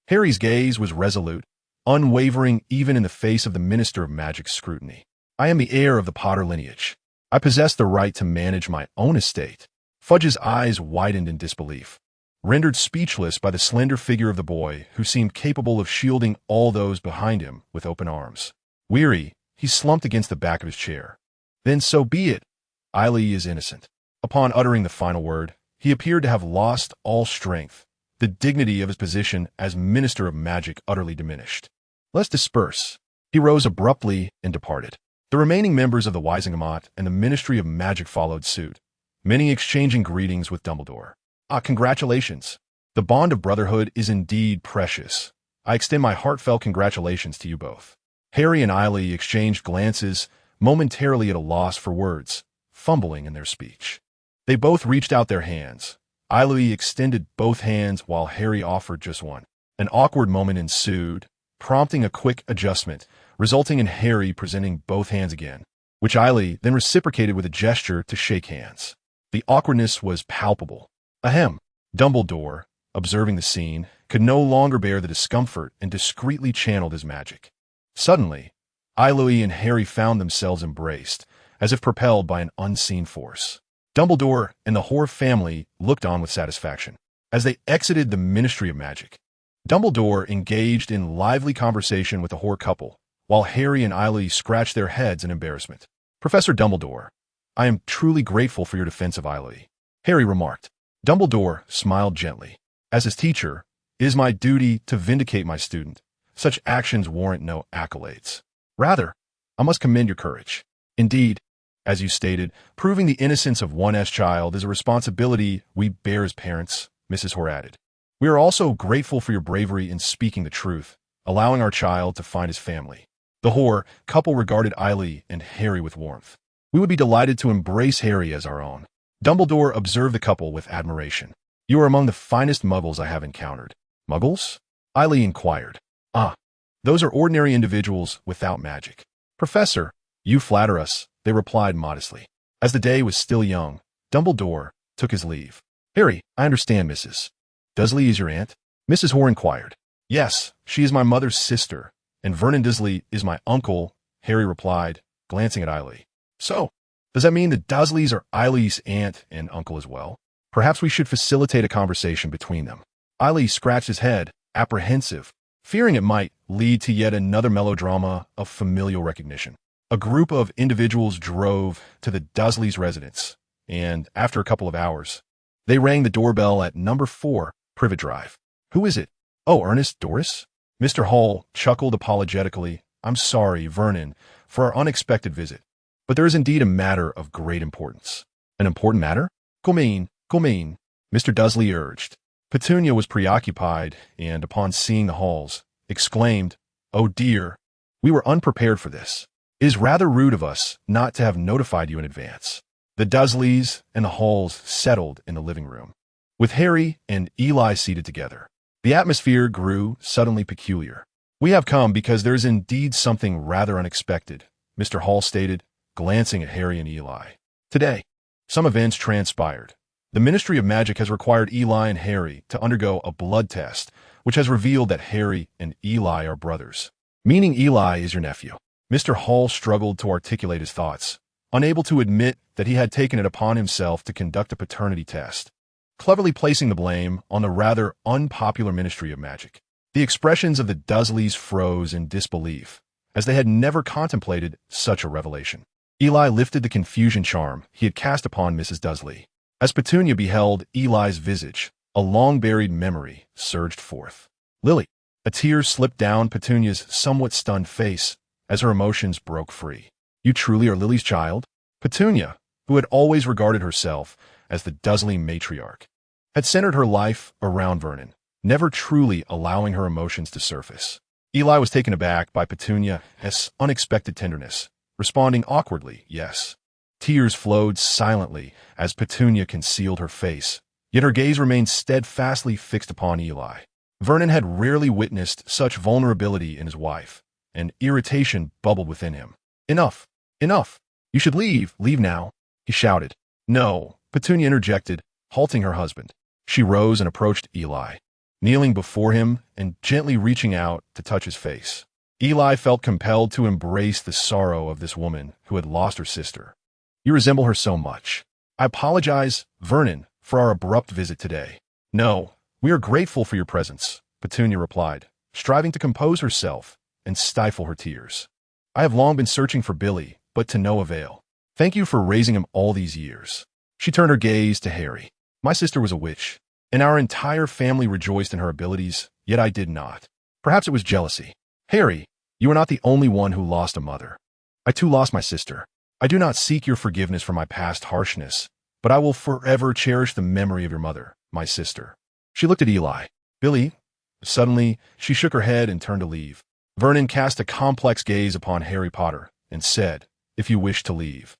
Harry's gaze was resolute, unwavering even in the face of the Minister of Magic's scrutiny. I am the heir of the Potter lineage. I possess the right to manage my own estate. Fudge's eyes widened in disbelief, rendered speechless by the slender figure of the boy who seemed capable of shielding all those behind him with open arms. Weary, he slumped against the back of his chair. Then so be it. Eli is innocent. Upon uttering the final word, he appeared to have lost all strength. The dignity of his position as Minister of Magic utterly diminished. Let's disperse. He rose abruptly and departed. The remaining members of the Wisingamot and the Ministry of Magic followed suit, many exchanging greetings with Dumbledore. Congratulations. The bond of brotherhood is indeed precious. I extend my heartfelt congratulations to you both. Harry and Eli exchanged glances, momentarily at a loss for words, fumbling in their speech. They both reached out their hands. Eli extended both hands while Harry offered just one. An awkward moment ensued, prompting a quick adjustment, resulting in Harry presenting both hands again, which Eli then reciprocated with a gesture to shake hands. The awkwardness was palpable. Ahem. Dumbledore, observing the scene, could no longer bear the discomfort and discreetly channeled his magic. Suddenly, Eli and Harry found themselves embraced, as if propelled by an unseen force. Dumbledore and the Horcrux family looked on with satisfaction. As they exited the Ministry of Magic, Dumbledore engaged in lively conversation with the Horcrux couple, while Harry and Eli scratched their heads in embarrassment. Professor Dumbledore, I am truly grateful for your defense of Eli, Harry remarked. Dumbledore smiled gently. As his teacher, it is my duty to vindicate my student. Such actions warrant no accolades. Rather, I must commend your courage. Indeed, as you stated, proving the innocence of one's child is a responsibility we bear as parents, Mrs. Horcrux added. We are also grateful for your bravery in speaking the truth, allowing our child to find his family. The Horcrux couple regarded Eli and Harry with warmth. We would be delighted to embrace Harry as our own. Dumbledore observed the couple with admiration. You are among the finest muggles I have encountered. Muggles? Eli inquired. Those are ordinary individuals without magic. Professor, you flatter us, they replied modestly. As the day was still young, Dumbledore took his leave. Harry, I understand Mrs. Dursley is your aunt? Mrs. Horcrux inquired. Yes, she is my mother's sister, and Vernon Dursley is my uncle, Harry replied, glancing at Eli. So, does that mean the Dursleys are Eli's aunt and uncle as well? Perhaps we should facilitate a conversation between them. Eli scratched his head, apprehensive, fearing it might lead to yet another melodrama of familial recognition. A group of individuals drove to the Dursleys' residence, and after a couple of hours, they rang the doorbell at number 4, Privet Drive. Who is it? Oh, Ernest, Doris? Mr. Hall chuckled apologetically. I'm sorry, Vernon, for our unexpected visit, but there is indeed a matter of great importance. An important matter? Come in, Mr. Dursley urged. Petunia was preoccupied, and upon seeing the Halls, exclaimed, Oh dear, we were unprepared for this. It is rather rude of us not to have notified you in advance. The Dursleys and the Halls settled in the living room, with Harry and Eli seated together. The atmosphere grew suddenly peculiar. We have come because there is indeed something rather unexpected, Mr. Hall stated, glancing at Harry and Eli. Today, some events transpired. The Ministry of Magic has required Eli and Harry to undergo a blood test, which has revealed that Harry and Eli are brothers, meaning Eli is your nephew. Mr. Hall struggled to articulate his thoughts, unable to admit that he had taken it upon himself to conduct a paternity test, cleverly placing the blame on the rather unpopular Ministry of Magic. The expressions of the Dursleys froze in disbelief, as they had never contemplated such a revelation. Eli lifted the confusion charm he had cast upon Mrs. Dursley. As Petunia beheld Eli's visage, a long-buried memory surged forth. Lily. A tear slipped down Petunia's somewhat stunned face as her emotions broke free. You truly are Lily's child? Petunia, who had always regarded herself as the Dursley matriarch, had centered her life around Vernon, never truly allowing her emotions to surface. Eli was taken aback by Petunia's unexpected tenderness, responding awkwardly, yes. Tears flowed silently as Petunia concealed her face, yet her gaze remained steadfastly fixed upon Eli. Vernon had rarely witnessed such vulnerability in his wife, and irritation bubbled within him. Enough! Enough! You should leave! Leave now! He shouted. No, Petunia interjected, halting her husband. She rose and approached Eli, kneeling before him and gently reaching out to touch his face. Eli felt compelled to embrace the sorrow of this woman who had lost her sister. You resemble her so much. I apologize, Vernon, for our abrupt visit today. No, we are grateful for your presence, Petunia replied, striving to compose herself and stifle her tears. I have long been searching for Billy, but to no avail. Thank you for raising him all these years. She turned her gaze to Harry. My sister was a witch, and our entire family rejoiced in her abilities, yet I did not. Perhaps it was jealousy. Harry, you are not the only one who lost a mother. I too lost my sister. I do not seek your forgiveness for my past harshness, but I will forever cherish the memory of your mother, my sister. She looked at Eli. Billy. Suddenly, she shook her head and turned to leave. Vernon cast a complex gaze upon Harry Potter and said, If you wish to leave,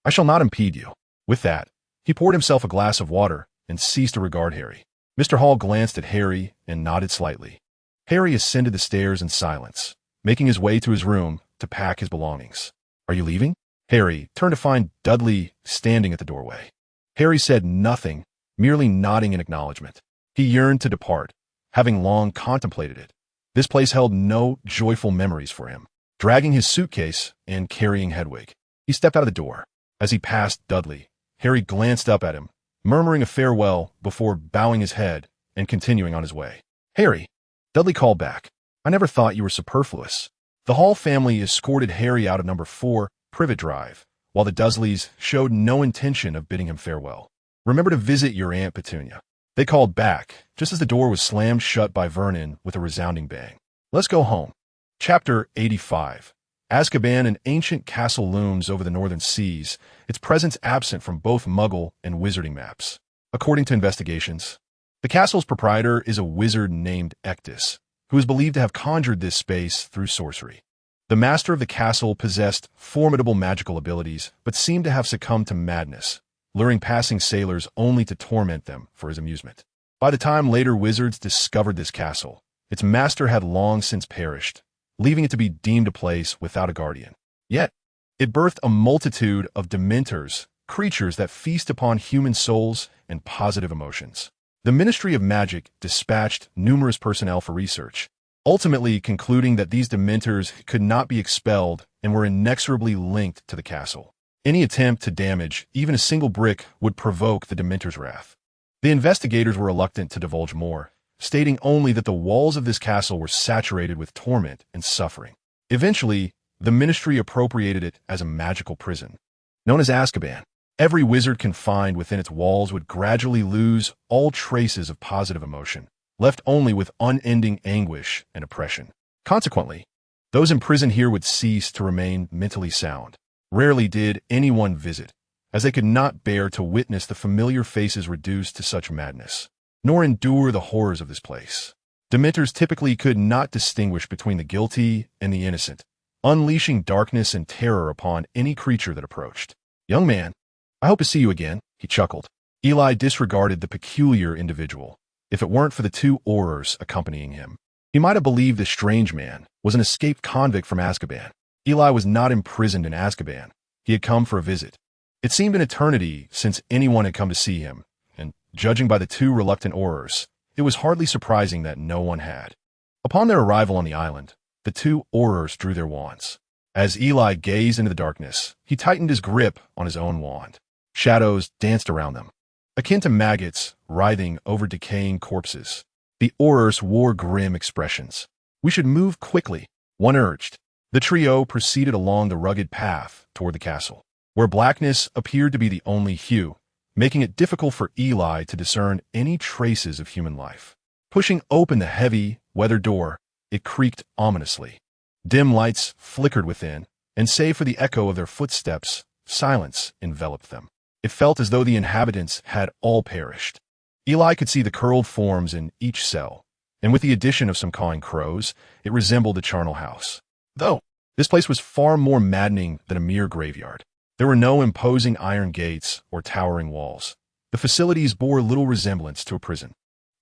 I shall not impede you. With that, he poured himself a glass of water and ceased to regard Harry. Mr. Hall glanced at Harry and nodded slightly. Harry ascended the stairs in silence, making his way to his room to pack his belongings. Are you leaving? Harry turned to find Dudley standing at the doorway. Harry said nothing, merely nodding in acknowledgement. He yearned to depart, having long contemplated it. This place held no joyful memories for him. Dragging his suitcase and carrying Hedwig, he stepped out of the door. As he passed Dudley, Harry glanced up at him, murmuring a farewell before bowing his head and continuing on his way. Harry, Dudley called back. I never thought you were superfluous. The Hall family escorted Harry out of number 4 Privet Drive, while the Dursleys showed no intention of bidding him farewell. Remember to visit your Aunt Petunia. They called back, just as the door was slammed shut by Vernon with a resounding bang. Let's go home. Chapter 85. Azkaban, an ancient castle, looms over the northern seas, its presence absent from both Muggle and wizarding maps. According to investigations, the castle's proprietor is a wizard named Ectus, who is believed to have conjured this space through sorcery. The master of the castle possessed formidable magical abilities, but seemed to have succumbed to madness, luring passing sailors only to torment them for his amusement. By the time later wizards discovered this castle, its master had long since perished, leaving it to be deemed a place without a guardian. Yet, it birthed a multitude of dementors, creatures that feast upon human souls and positive emotions. The Ministry of Magic dispatched numerous personnel for research, ultimately concluding that these dementors could not be expelled and were inexorably linked to the castle. Any attempt to damage even a single brick would provoke the dementors' wrath. The investigators were reluctant to divulge more, stating only that the walls of this castle were saturated with torment and suffering. Eventually, the ministry appropriated it as a magical prison. Known as Azkaban, every wizard confined within its walls would gradually lose all traces of positive emotion, left only with unending anguish and oppression. Consequently, those imprisoned here would cease to remain mentally sound. Rarely did anyone visit, as they could not bear to witness the familiar faces reduced to such madness, nor endure the horrors of this place. Dementors typically could not distinguish between the guilty and the innocent, unleashing darkness and terror upon any creature that approached. Young man, I hope to see you again, he chuckled. Eli disregarded the peculiar individual. If it weren't for the 2 Aurors accompanying him, he might have believed the strange man was an escaped convict from Azkaban. Eli was not imprisoned in Azkaban. He had come for a visit. It seemed an eternity since anyone had come to see him, and judging by the 2 reluctant Aurors, it was hardly surprising that no one had. Upon their arrival on the island, the 2 Aurors drew their wands. As Eli gazed into the darkness, he tightened his grip on his own wand. Shadows danced around them, akin to maggots writhing over decaying corpses. The Aurors wore grim expressions. "We should move quickly," one urged. The trio proceeded along the rugged path toward the castle, where blackness appeared to be the only hue, making it difficult for Eli to discern any traces of human life. Pushing open the heavy, weathered door, it creaked ominously. Dim lights flickered within, and save for the echo of their footsteps, silence enveloped them. It felt as though the inhabitants had all perished. Eli could see the curled forms in each cell, and with the addition of some cawing crows, it resembled a charnel house. Though, this place was far more maddening than a mere graveyard. There were no imposing iron gates or towering walls. The facilities bore little resemblance to a prison.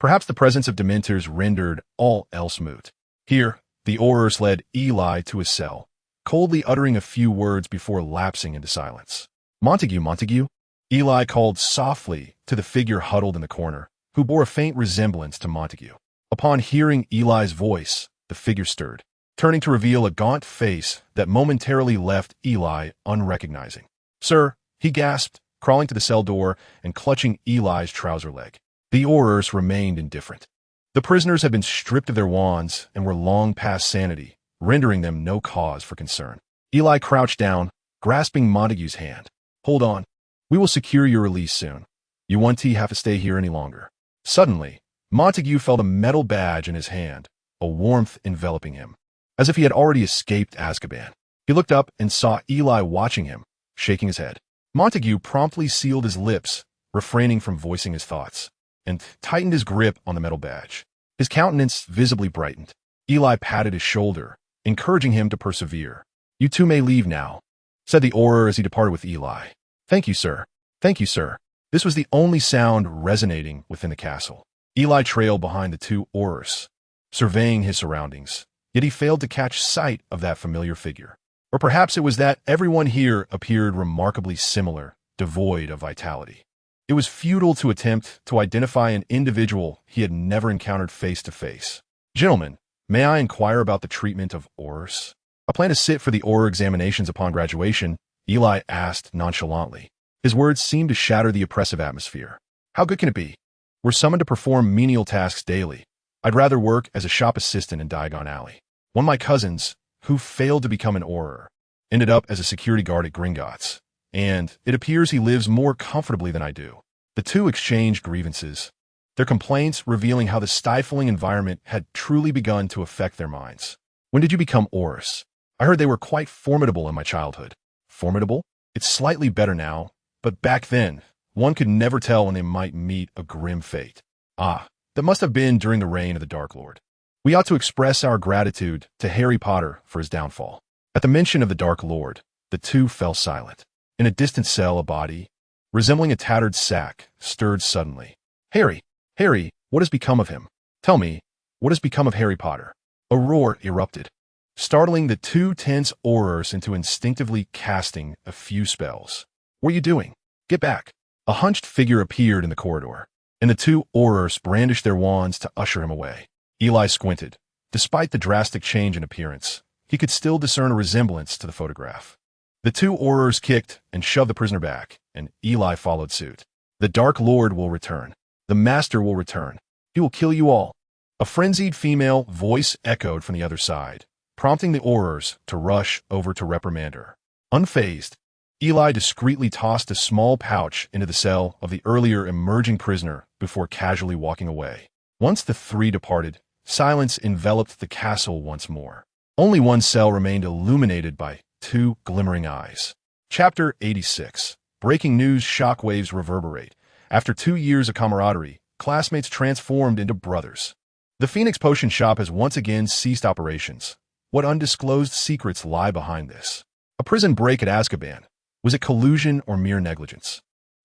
Perhaps the presence of dementors rendered all else moot. Here, the Aurors led Eli to his cell, coldly uttering a few words before lapsing into silence. "Montague, Montague," Eli called softly to the figure huddled in the corner, who bore a faint resemblance to Montague. Upon hearing Eli's voice, the figure stirred, turning to reveal a gaunt face that momentarily left Eli unrecognizing. "Sir," he gasped, crawling to the cell door and clutching Eli's trouser leg. The Aurors remained indifferent. The prisoners had been stripped of their wands and were long past sanity, rendering them no cause for concern. Eli crouched down, grasping Montague's hand. "Hold on. We will secure your release soon. You won't have to stay here any longer." Suddenly, Montague felt a metal badge in his hand, a warmth enveloping him, as if he had already escaped Azkaban. He looked up and saw Eli watching him, shaking his head. Montague promptly sealed his lips, refraining from voicing his thoughts, and tightened his grip on the metal badge. His countenance visibly brightened. Eli patted his shoulder, encouraging him to persevere. "You two may leave now," said the Auror as he departed with Eli. "Thank you, sir. Thank you, sir." This was the only sound resonating within the castle. Eli trailed behind the two Aurors, surveying his surroundings, yet he failed to catch sight of that familiar figure. Or perhaps it was that everyone here appeared remarkably similar, devoid of vitality. It was futile to attempt to identify an individual he had never encountered face to face. "Gentlemen, may I inquire about the treatment of Aurors?" "I plan to sit for the Auror examinations upon graduation," Eli asked nonchalantly. His words seemed to shatter the oppressive atmosphere. "How good can it be? We're summoned to perform menial tasks daily. I'd rather work as a shop assistant in Diagon Alley. One of my cousins, who failed to become an Auror, ended up as a security guard at Gringotts, and it appears he lives more comfortably than I do." The two exchanged grievances, their complaints revealing how the stifling environment had truly begun to affect their minds. "When did you become Aurors? I heard they were quite formidable in my childhood." "Formidable? It's slightly better now, but back then, one could never tell when they might meet a grim fate." "Ah, that must have been during the reign of the Dark Lord. We ought to express our gratitude to Harry Potter for his downfall." At the mention of the Dark Lord, the two fell silent. In a distant cell, a body, resembling a tattered sack, stirred suddenly. "Harry! Harry! What has become of him? Tell me, what has become of Harry Potter?" A roar erupted, startling the two tense Aurors into instinctively casting a few spells. "What are you doing? Get back!" A hunched figure appeared in the corridor, and the two Aurors brandished their wands to usher him away. Eli squinted. Despite the drastic change in appearance, he could still discern a resemblance to the photograph. The two Aurors kicked and shoved the prisoner back, and Eli followed suit. "The Dark Lord will return. The Master will return. He will kill you all." A frenzied female voice echoed from the other side, prompting the Aurors to rush over to reprimand her. Unfazed, Eli discreetly tossed a small pouch into the cell of the earlier emerging prisoner before casually walking away. Once the three departed, silence enveloped the castle once more. Only one cell remained illuminated by two glimmering eyes. Chapter 86. Breaking news shockwaves reverberate. After 2 years of camaraderie, classmates transformed into brothers. The Phoenix Potion Shop has once again ceased operations. What undisclosed secrets lie behind this? A prison break at Azkaban. Was it collusion or mere negligence?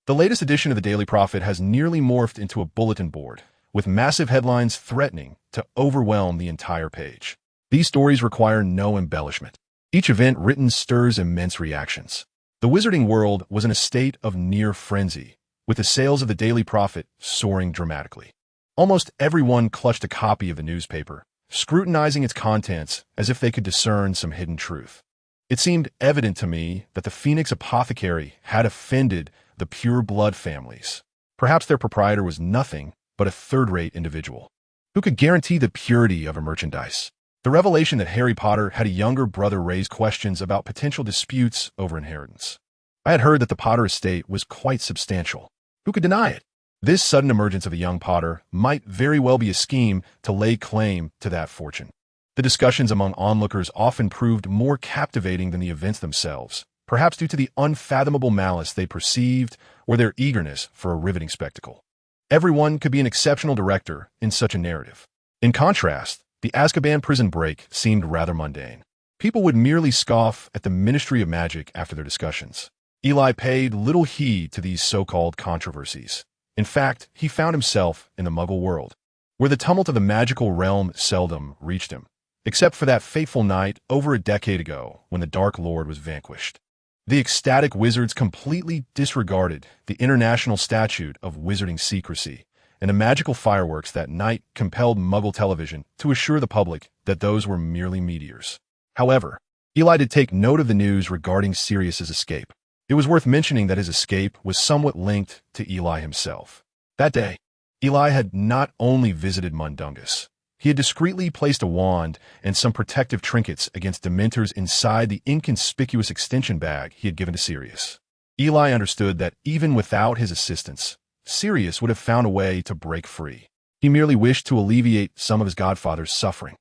The latest edition of the Daily Prophet has nearly morphed into a bulletin board, with massive headlines threatening to overwhelm the entire page. These stories require no embellishment. Each event written stirs immense reactions. The wizarding world was in a state of near frenzy, with the sales of the Daily Prophet soaring dramatically. Almost everyone clutched a copy of the newspaper, scrutinizing its contents as if they could discern some hidden truth. It seemed evident to me that the Phoenix Apothecary had offended the pure blood families. Perhaps their proprietor was nothing but a third-rate individual. Who could guarantee the purity of a merchandise? The revelation that Harry Potter had a younger brother raised questions about potential disputes over inheritance. I had heard that the Potter estate was quite substantial. Who could deny it? This sudden emergence of a young Potter might very well be a scheme to lay claim to that fortune. The discussions among onlookers often proved more captivating than the events themselves, perhaps due to the unfathomable malice they perceived or their eagerness for a riveting spectacle. Everyone could be an exceptional director in such a narrative. In contrast, the Azkaban prison break seemed rather mundane. People would merely scoff at the Ministry of Magic after their discussions. Eli paid little heed to these so-called controversies. In fact, he found himself in the Muggle world, where the tumult of the magical realm seldom reached him, except for that fateful night over a decade ago when the Dark Lord was vanquished. The ecstatic wizards completely disregarded the international statute of wizarding secrecy, and the magical fireworks that night compelled Muggle television to assure the public that those were merely meteors. However, Eli did take note of the news regarding Sirius's escape. It was worth mentioning that his escape was somewhat linked to Eli himself. That day, Eli had not only visited Mundungus, he had discreetly placed a wand and some protective trinkets against Dementors inside the inconspicuous extension bag he had given to Sirius. Eli understood that even without his assistance, Sirius would have found a way to break free. He merely wished to alleviate some of his godfather's suffering.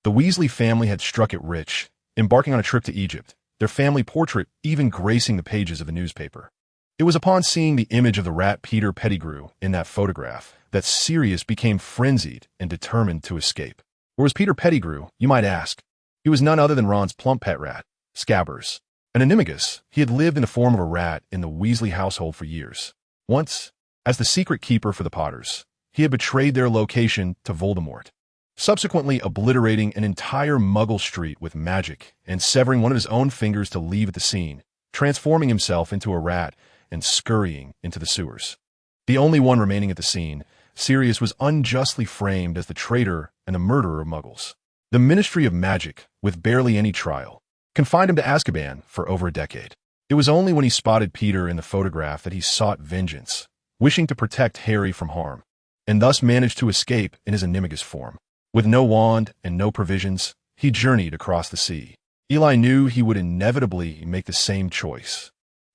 The Weasley family had struck it rich, embarking on a trip to Egypt, their family portrait even gracing the pages of a newspaper. It was upon seeing the image of the rat Peter Pettigrew in that photograph that Sirius became frenzied and determined to escape. Where was Peter Pettigrew, you might ask? He was none other than Ron's plump pet rat, Scabbers. An animagus, he had lived in the form of a rat in the Weasley household for years. Once, as the secret keeper for the Potters, he had betrayed their location to Voldemort, subsequently obliterating an entire Muggle street with magic and severing one of his own fingers to leave at the scene, transforming himself into a rat and scurrying into the sewers. The only one remaining at the scene, Sirius was unjustly framed as the traitor and the murderer of Muggles. The Ministry of Magic, with barely any trial, confined him to Azkaban for over a decade. It was only when he spotted Peter in the photograph that he sought vengeance, wishing to protect Harry from harm, and thus managed to escape in his animagus form. With no wand and no provisions, he journeyed across the sea. Eli knew he would inevitably make the same choice,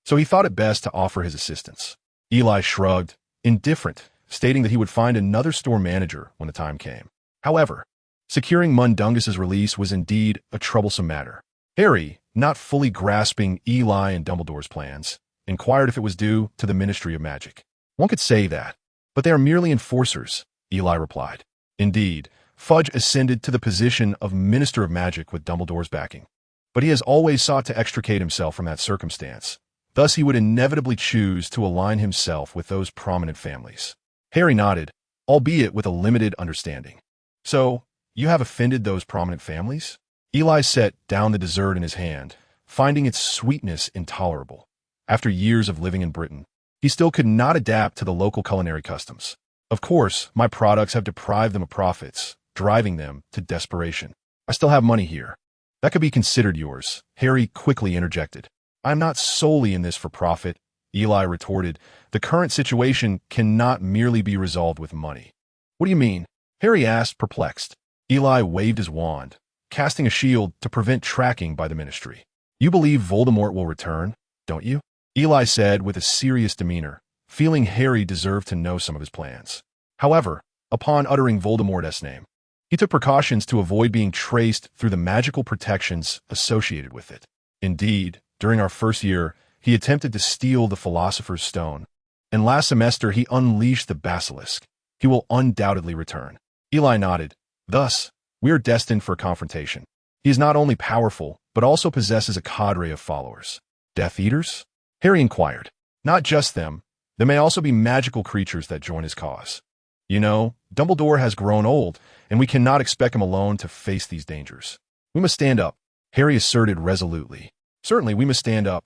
so he thought it best to offer his assistance. Eli shrugged, indifferent, stating that he would find another store manager when the time came. However, securing Mundungus's release was indeed a troublesome matter. Harry, not fully grasping Eli and Dumbledore's plans, inquired if it was due to the Ministry of Magic. One could say that, but they are merely enforcers, Eli replied. Indeed, Fudge ascended to the position of Minister of Magic with Dumbledore's backing, but he has always sought to extricate himself from that circumstance. Thus, he would inevitably choose to align himself with those prominent families. Harry nodded, albeit with a limited understanding. So, you have offended those prominent families? Eli set down the dessert in his hand, finding its sweetness intolerable. After years of living in Britain, he still could not adapt to the local culinary customs. Of course, my products have deprived them of profits, driving them to desperation. I still have money here. That could be considered yours, Harry quickly interjected. I'm not solely in this for profit, Eli retorted. The current situation cannot merely be resolved with money. What do you mean? Harry asked, perplexed. Eli waved his wand, casting a shield to prevent tracking by the Ministry. You believe Voldemort will return, don't you? Eli said with a serious demeanor, feeling Harry deserved to know some of his plans. However, upon uttering Voldemort's name, he took precautions to avoid being traced through the magical protections associated with it. Indeed, during our first year, he attempted to steal the Philosopher's Stone, and last semester he unleashed the Basilisk. He will undoubtedly return. Eli nodded. Thus, we are destined for a confrontation. He is not only powerful, but also possesses a cadre of followers. Death Eaters? Harry inquired. Not just them. There may also be magical creatures that join his cause. You know, Dumbledore has grown old, and we cannot expect him alone to face these dangers. We must stand up, Harry asserted resolutely. Certainly, we must stand up,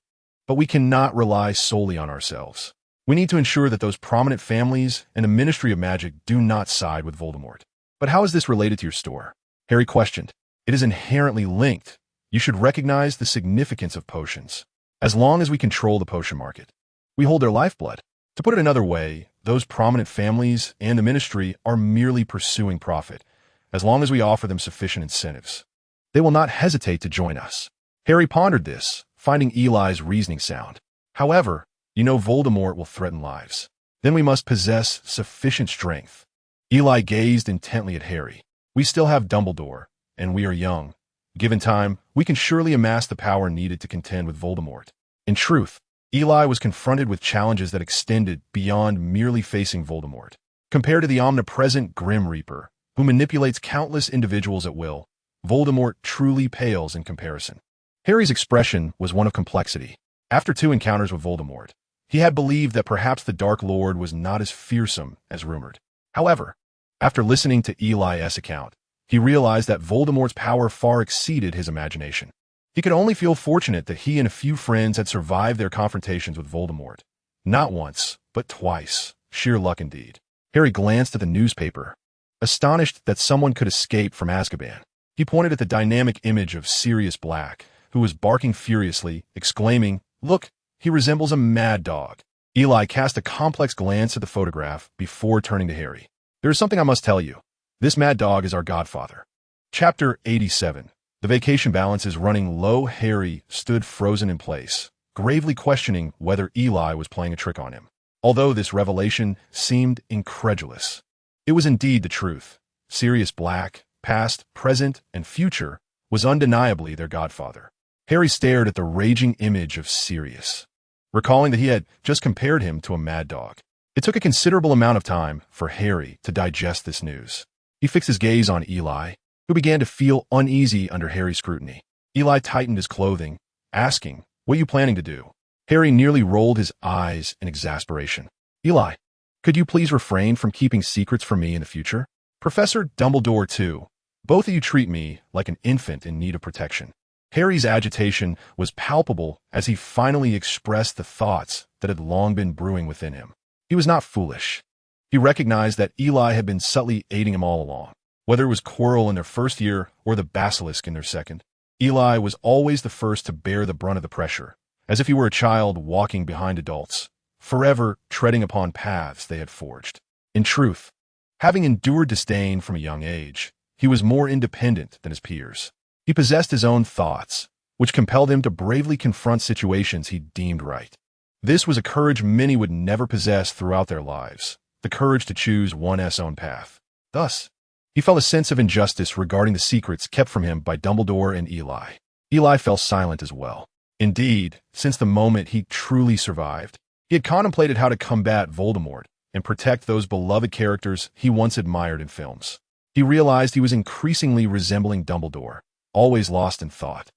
but we cannot rely solely on ourselves. We need to ensure that those prominent families and the Ministry of Magic do not side with Voldemort. But how is this related to your store? Harry questioned. It is inherently linked, you should recognize the significance of potions. As long as we control the potion market, we hold their lifeblood. To put it another way, those prominent families and the ministry are merely pursuing profit, as long as we offer them sufficient incentives. They will not hesitate to join us. Harry pondered this, finding Eli's reasoning sound. However, you know Voldemort will threaten lives. Then we must possess sufficient strength. Eli gazed intently at Harry. We still have Dumbledore, and we are young. Given time, we can surely amass the power needed to contend with Voldemort. In truth, Eli was confronted with challenges that extended beyond merely facing Voldemort. Compared to the omnipresent Grim Reaper, who manipulates countless individuals at will, Voldemort truly pales in comparison. Harry's expression was one of complexity. After 2 encounters with Voldemort, he had believed that perhaps the Dark Lord was not as fearsome as rumored. However, after listening to Eli's account, he realized that Voldemort's power far exceeded his imagination. He could only feel fortunate that he and a few friends had survived their confrontations with Voldemort. Not once, but twice. Sheer luck indeed. Harry glanced at the newspaper, astonished that someone could escape from Azkaban. He pointed at the dynamic image of Sirius Black, who was barking furiously, exclaiming, "Look, he resembles a mad dog." Eli cast a complex glance at the photograph before turning to Harry. "There is something I must tell you. This mad dog is our godfather." Chapter 87. The vacation balance is running low. Harry stood frozen in place, gravely questioning whether Eli was playing a trick on him. Although this revelation seemed incredulous, it was indeed the truth. Sirius Black, past, present, and future, was undeniably their godfather. Harry stared at the raging image of Sirius, recalling that he had just compared him to a mad dog. It took a considerable amount of time for Harry to digest this news. He fixed his gaze on Eli, who began to feel uneasy under Harry's scrutiny. Eli tightened his clothing, asking, "What are you planning to do?" Harry nearly rolled his eyes in exasperation. "Eli, could you please refrain from keeping secrets from me in the future? Professor Dumbledore, too. Both of you treat me like an infant in need of protection." Harry's agitation was palpable as he finally expressed the thoughts that had long been brewing within him. He was not foolish. He recognized that Eli had been subtly aiding him all along. Whether it was Quirrell in their first year or the Basilisk in their second, Eli was always the first to bear the brunt of the pressure, as if he were a child walking behind adults, forever treading upon paths they had forged. In truth, having endured disdain from a young age, he was more independent than his peers. He possessed his own thoughts, which compelled him to bravely confront situations he deemed right. This was a courage many would never possess throughout their lives, the courage to choose one's own path. Thus, he felt a sense of injustice regarding the secrets kept from him by Dumbledore and Eli. Eli fell silent as well. Indeed, since the moment he truly survived, he had contemplated how to combat Voldemort and protect those beloved characters he once admired in films. He realized he was increasingly resembling Dumbledore, always lost in thought,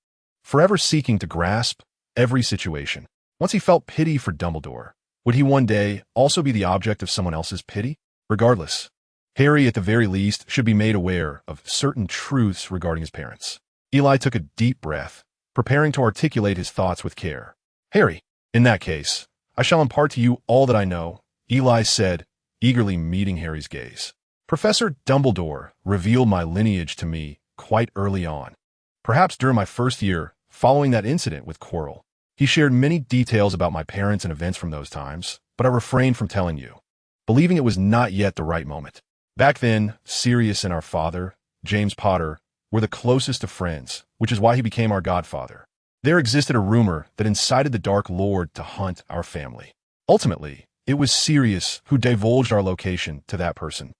forever seeking to grasp every situation. Once he felt pity for Dumbledore, would he one day also be the object of someone else's pity? Regardless, Harry, at the very least, should be made aware of certain truths regarding his parents. Eli took a deep breath, preparing to articulate his thoughts with care. "Harry, in that case, I shall impart to you all that I know," Eli said, eagerly meeting Harry's gaze. "Professor Dumbledore revealed my lineage to me quite early on. Perhaps during my first year, following that incident with Quirrell. He shared many details about my parents and events from those times, but I refrained from telling you, believing it was not yet the right moment. Back then, Sirius and our father, James Potter, were the closest of friends, which is why he became our godfather. There existed a rumor that incited the Dark Lord to hunt our family. Ultimately, it was Sirius who divulged our location to that person,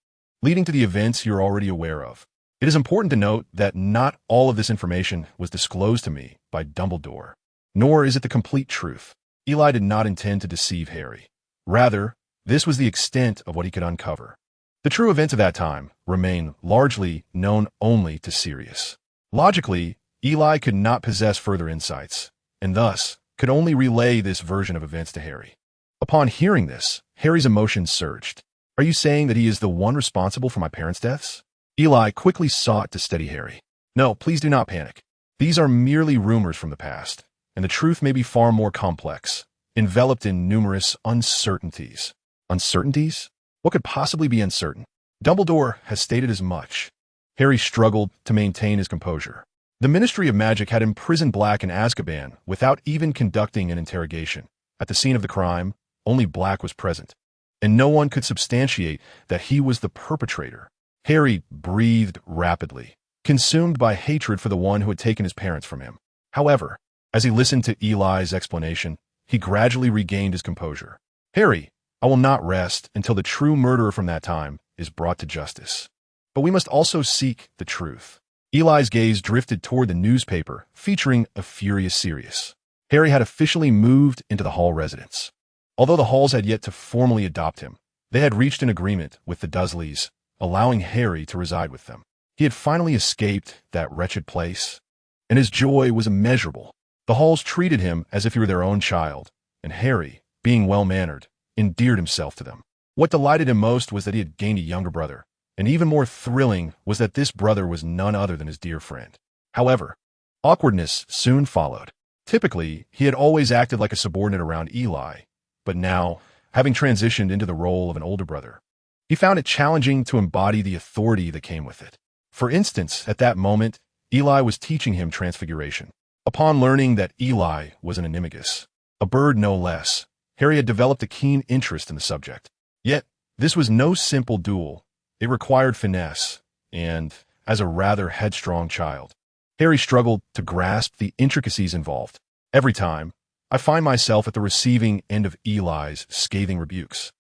leading to the events you're already aware of. It is important to note that not all of this information was disclosed to me by Dumbledore, nor is it the complete truth. Eli did not intend to deceive Harry. Rather, this was the extent of what he could uncover. The true events of that time remain largely known only to Sirius. Logically, Eli could not possess further insights, and thus could only relay this version of events to Harry. Upon hearing this, Harry's emotions surged. "Are you saying that he is the one responsible for my parents' deaths?" Eli quickly sought to steady Harry. "No, please do not panic. These are merely rumors from the past, and the truth may be far more complex, enveloped in numerous uncertainties." Uncertainties? What could possibly be uncertain? Dumbledore has stated as much. Harry struggled to maintain his composure. The Ministry of Magic had imprisoned Black in Azkaban without even conducting an interrogation. At the scene of the crime, only Black was present, and no one could substantiate that he was the perpetrator. Harry breathed rapidly, consumed by hatred for the one who had taken his parents from him. However, as he listened to Eli's explanation, he gradually regained his composure. Harry, I will not rest until the true murderer from that time is brought to justice. But we must also seek the truth. Eli's gaze drifted toward the newspaper featuring a furious Sirius. Harry had officially moved into the Hall residence. Although the Halls had yet to formally adopt him, they had reached an agreement with the Dursleys, allowing Harry to reside with them. He had finally escaped that wretched place, and his joy was immeasurable. The Halls treated him as if he were their own child, and Harry, being well-mannered, endeared himself to them. What delighted him most was that he had gained a younger brother, and even more thrilling was that this brother was none other than his dear friend. However, awkwardness soon followed. Typically, he had always acted like a subordinate around Eli, but now, having transitioned into the role of an older brother, he found it challenging to embody the authority that came with it. For instance, at that moment, Eli was teaching him transfiguration. Upon learning that Eli was an animagus, a bird no less, Harry had developed a keen interest in the subject. Yet, this was no simple duel. It required finesse, and, as a rather headstrong child, Harry struggled to grasp the intricacies involved. Every time, I find myself at the receiving end of Eli's scathing rebukes.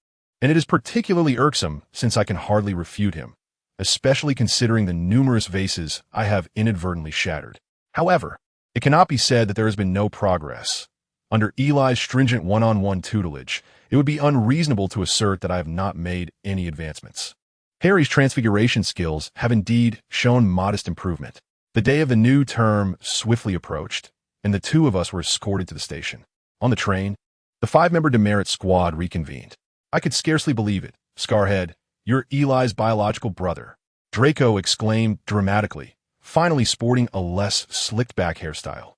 And it is particularly irksome since I can hardly refute him, especially considering the numerous vases I have inadvertently shattered. However, it cannot be said that there has been no progress. Under Eli's stringent one-on-one tutelage, it would be unreasonable to assert that I have not made any advancements. Harry's transfiguration skills have indeed shown modest improvement. The day of the new term swiftly approached, and the two of us were escorted to the station. On the train, the 5-member Demerit squad reconvened. I could scarcely believe it. Scarhead, you're Eli's biological brother, Draco exclaimed dramatically, finally sporting a less slicked-back hairstyle.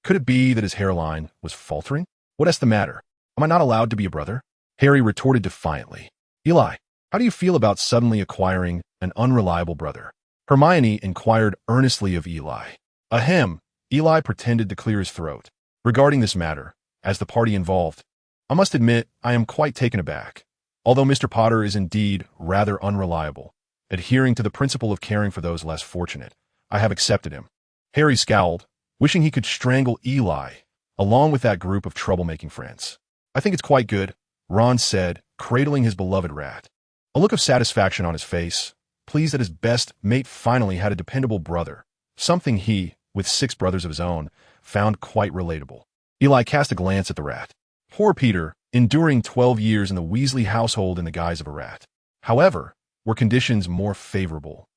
Could it be that his hairline was faltering? What's the matter? Am I not allowed to be a brother? Harry retorted defiantly. Eli, how do you feel about suddenly acquiring an unreliable brother? Hermione inquired earnestly of Eli. Ahem, Eli pretended to clear his throat. Regarding this matter, as the party involved, I must admit I am quite taken aback. Although Mr. Potter is indeed rather unreliable, adhering to the principle of caring for those less fortunate, I have accepted him. Harry scowled, wishing he could strangle Eli, along with that group of troublemaking friends. I think it's quite good, Ron said, cradling his beloved rat. A look of satisfaction on his face, pleased that his best mate finally had a dependable brother, something he, with 6 brothers of his own, found quite relatable. Eli cast a glance at the rat. Poor Peter, enduring 12 years in the Weasley household in the guise of a rat. However, were conditions more favorable,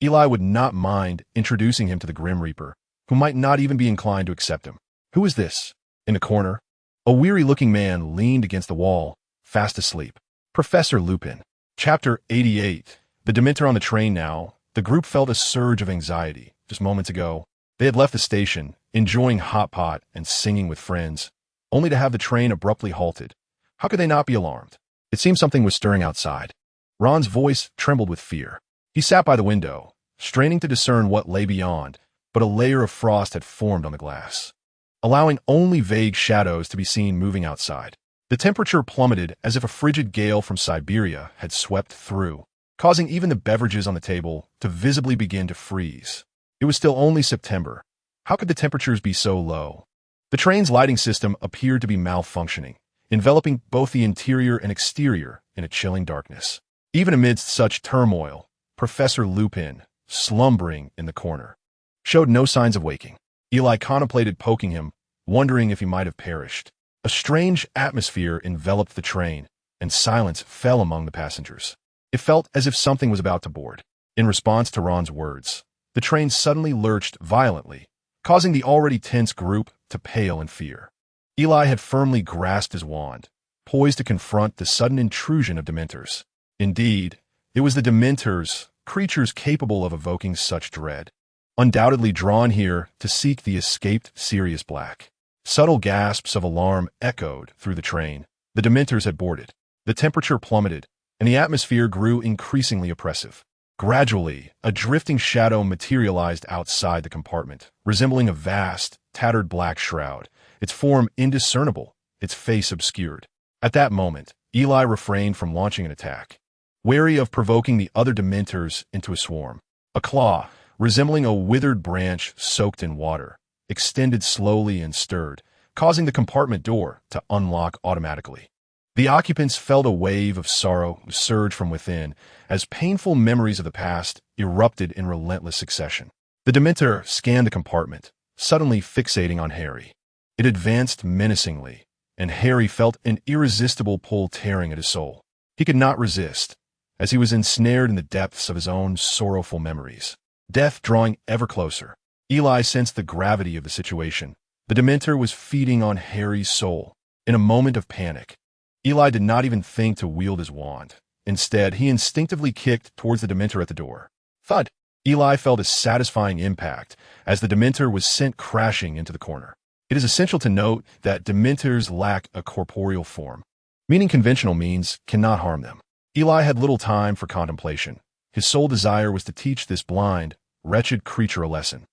Eli would not mind introducing him to the Grim Reaper, who might not even be inclined to accept him. Who is this? In the corner, a weary-looking man leaned against the wall, fast asleep. Professor Lupin. Chapter 88. The Dementor on the train now. The group felt a surge of anxiety. Just moments ago, they had left the station, enjoying hot pot and singing with friends, only to have the train abruptly halted. How could they not be alarmed? It seemed something was stirring outside. Ron's voice trembled with fear. He sat by the window, straining to discern what lay beyond, but a layer of frost had formed on the glass, allowing only vague shadows to be seen moving outside. The temperature plummeted as if a frigid gale from Siberia had swept through, causing even the beverages on the table to visibly begin to freeze. It was still only September. How could the temperatures be so low? The train's lighting system appeared to be malfunctioning, enveloping both the interior and exterior in a chilling darkness. Even amidst such turmoil, Professor Lupin, slumbering in the corner, showed no signs of waking. Eli contemplated poking him, wondering if he might have perished. A strange atmosphere enveloped the train, and silence fell among the passengers. It felt as if something was about to board. In response to Ron's words, the train suddenly lurched violently, causing the already tense group to pale in fear. Eli had firmly grasped his wand, poised to confront the sudden intrusion of Dementors. Indeed, it was the Dementors, creatures capable of evoking such dread, undoubtedly drawn here to seek the escaped Sirius Black. Subtle gasps of alarm echoed through the train. The Dementors had boarded. The temperature plummeted, and the atmosphere grew increasingly oppressive. Gradually, a drifting shadow materialized outside the compartment, resembling a vast, tattered black shroud, its form indiscernible, its face obscured. At that moment, Eli refrained from launching an attack, wary of provoking the other Dementors into a swarm. A claw, resembling a withered branch soaked in water, extended slowly and stirred, causing the compartment door to unlock automatically. The occupants felt a wave of sorrow surge from within as painful memories of the past erupted in relentless succession. The Dementor scanned the compartment, suddenly fixating on Harry. It advanced menacingly, and Harry felt an irresistible pull tearing at his soul. He could not resist, as he was ensnared in the depths of his own sorrowful memories. Death drawing ever closer. Eli sensed the gravity of the situation. The Dementor was feeding on Harry's soul. In a moment of panic, Eli did not even think to wield his wand. Instead, he instinctively kicked towards the Dementor at the door. Thud! Eli felt a satisfying impact as the Dementor was sent crashing into the corner. It is essential to note that Dementors lack a corporeal form, meaning conventional means cannot harm them. Eli had little time for contemplation. His sole desire was to teach this blind, wretched creature a lesson.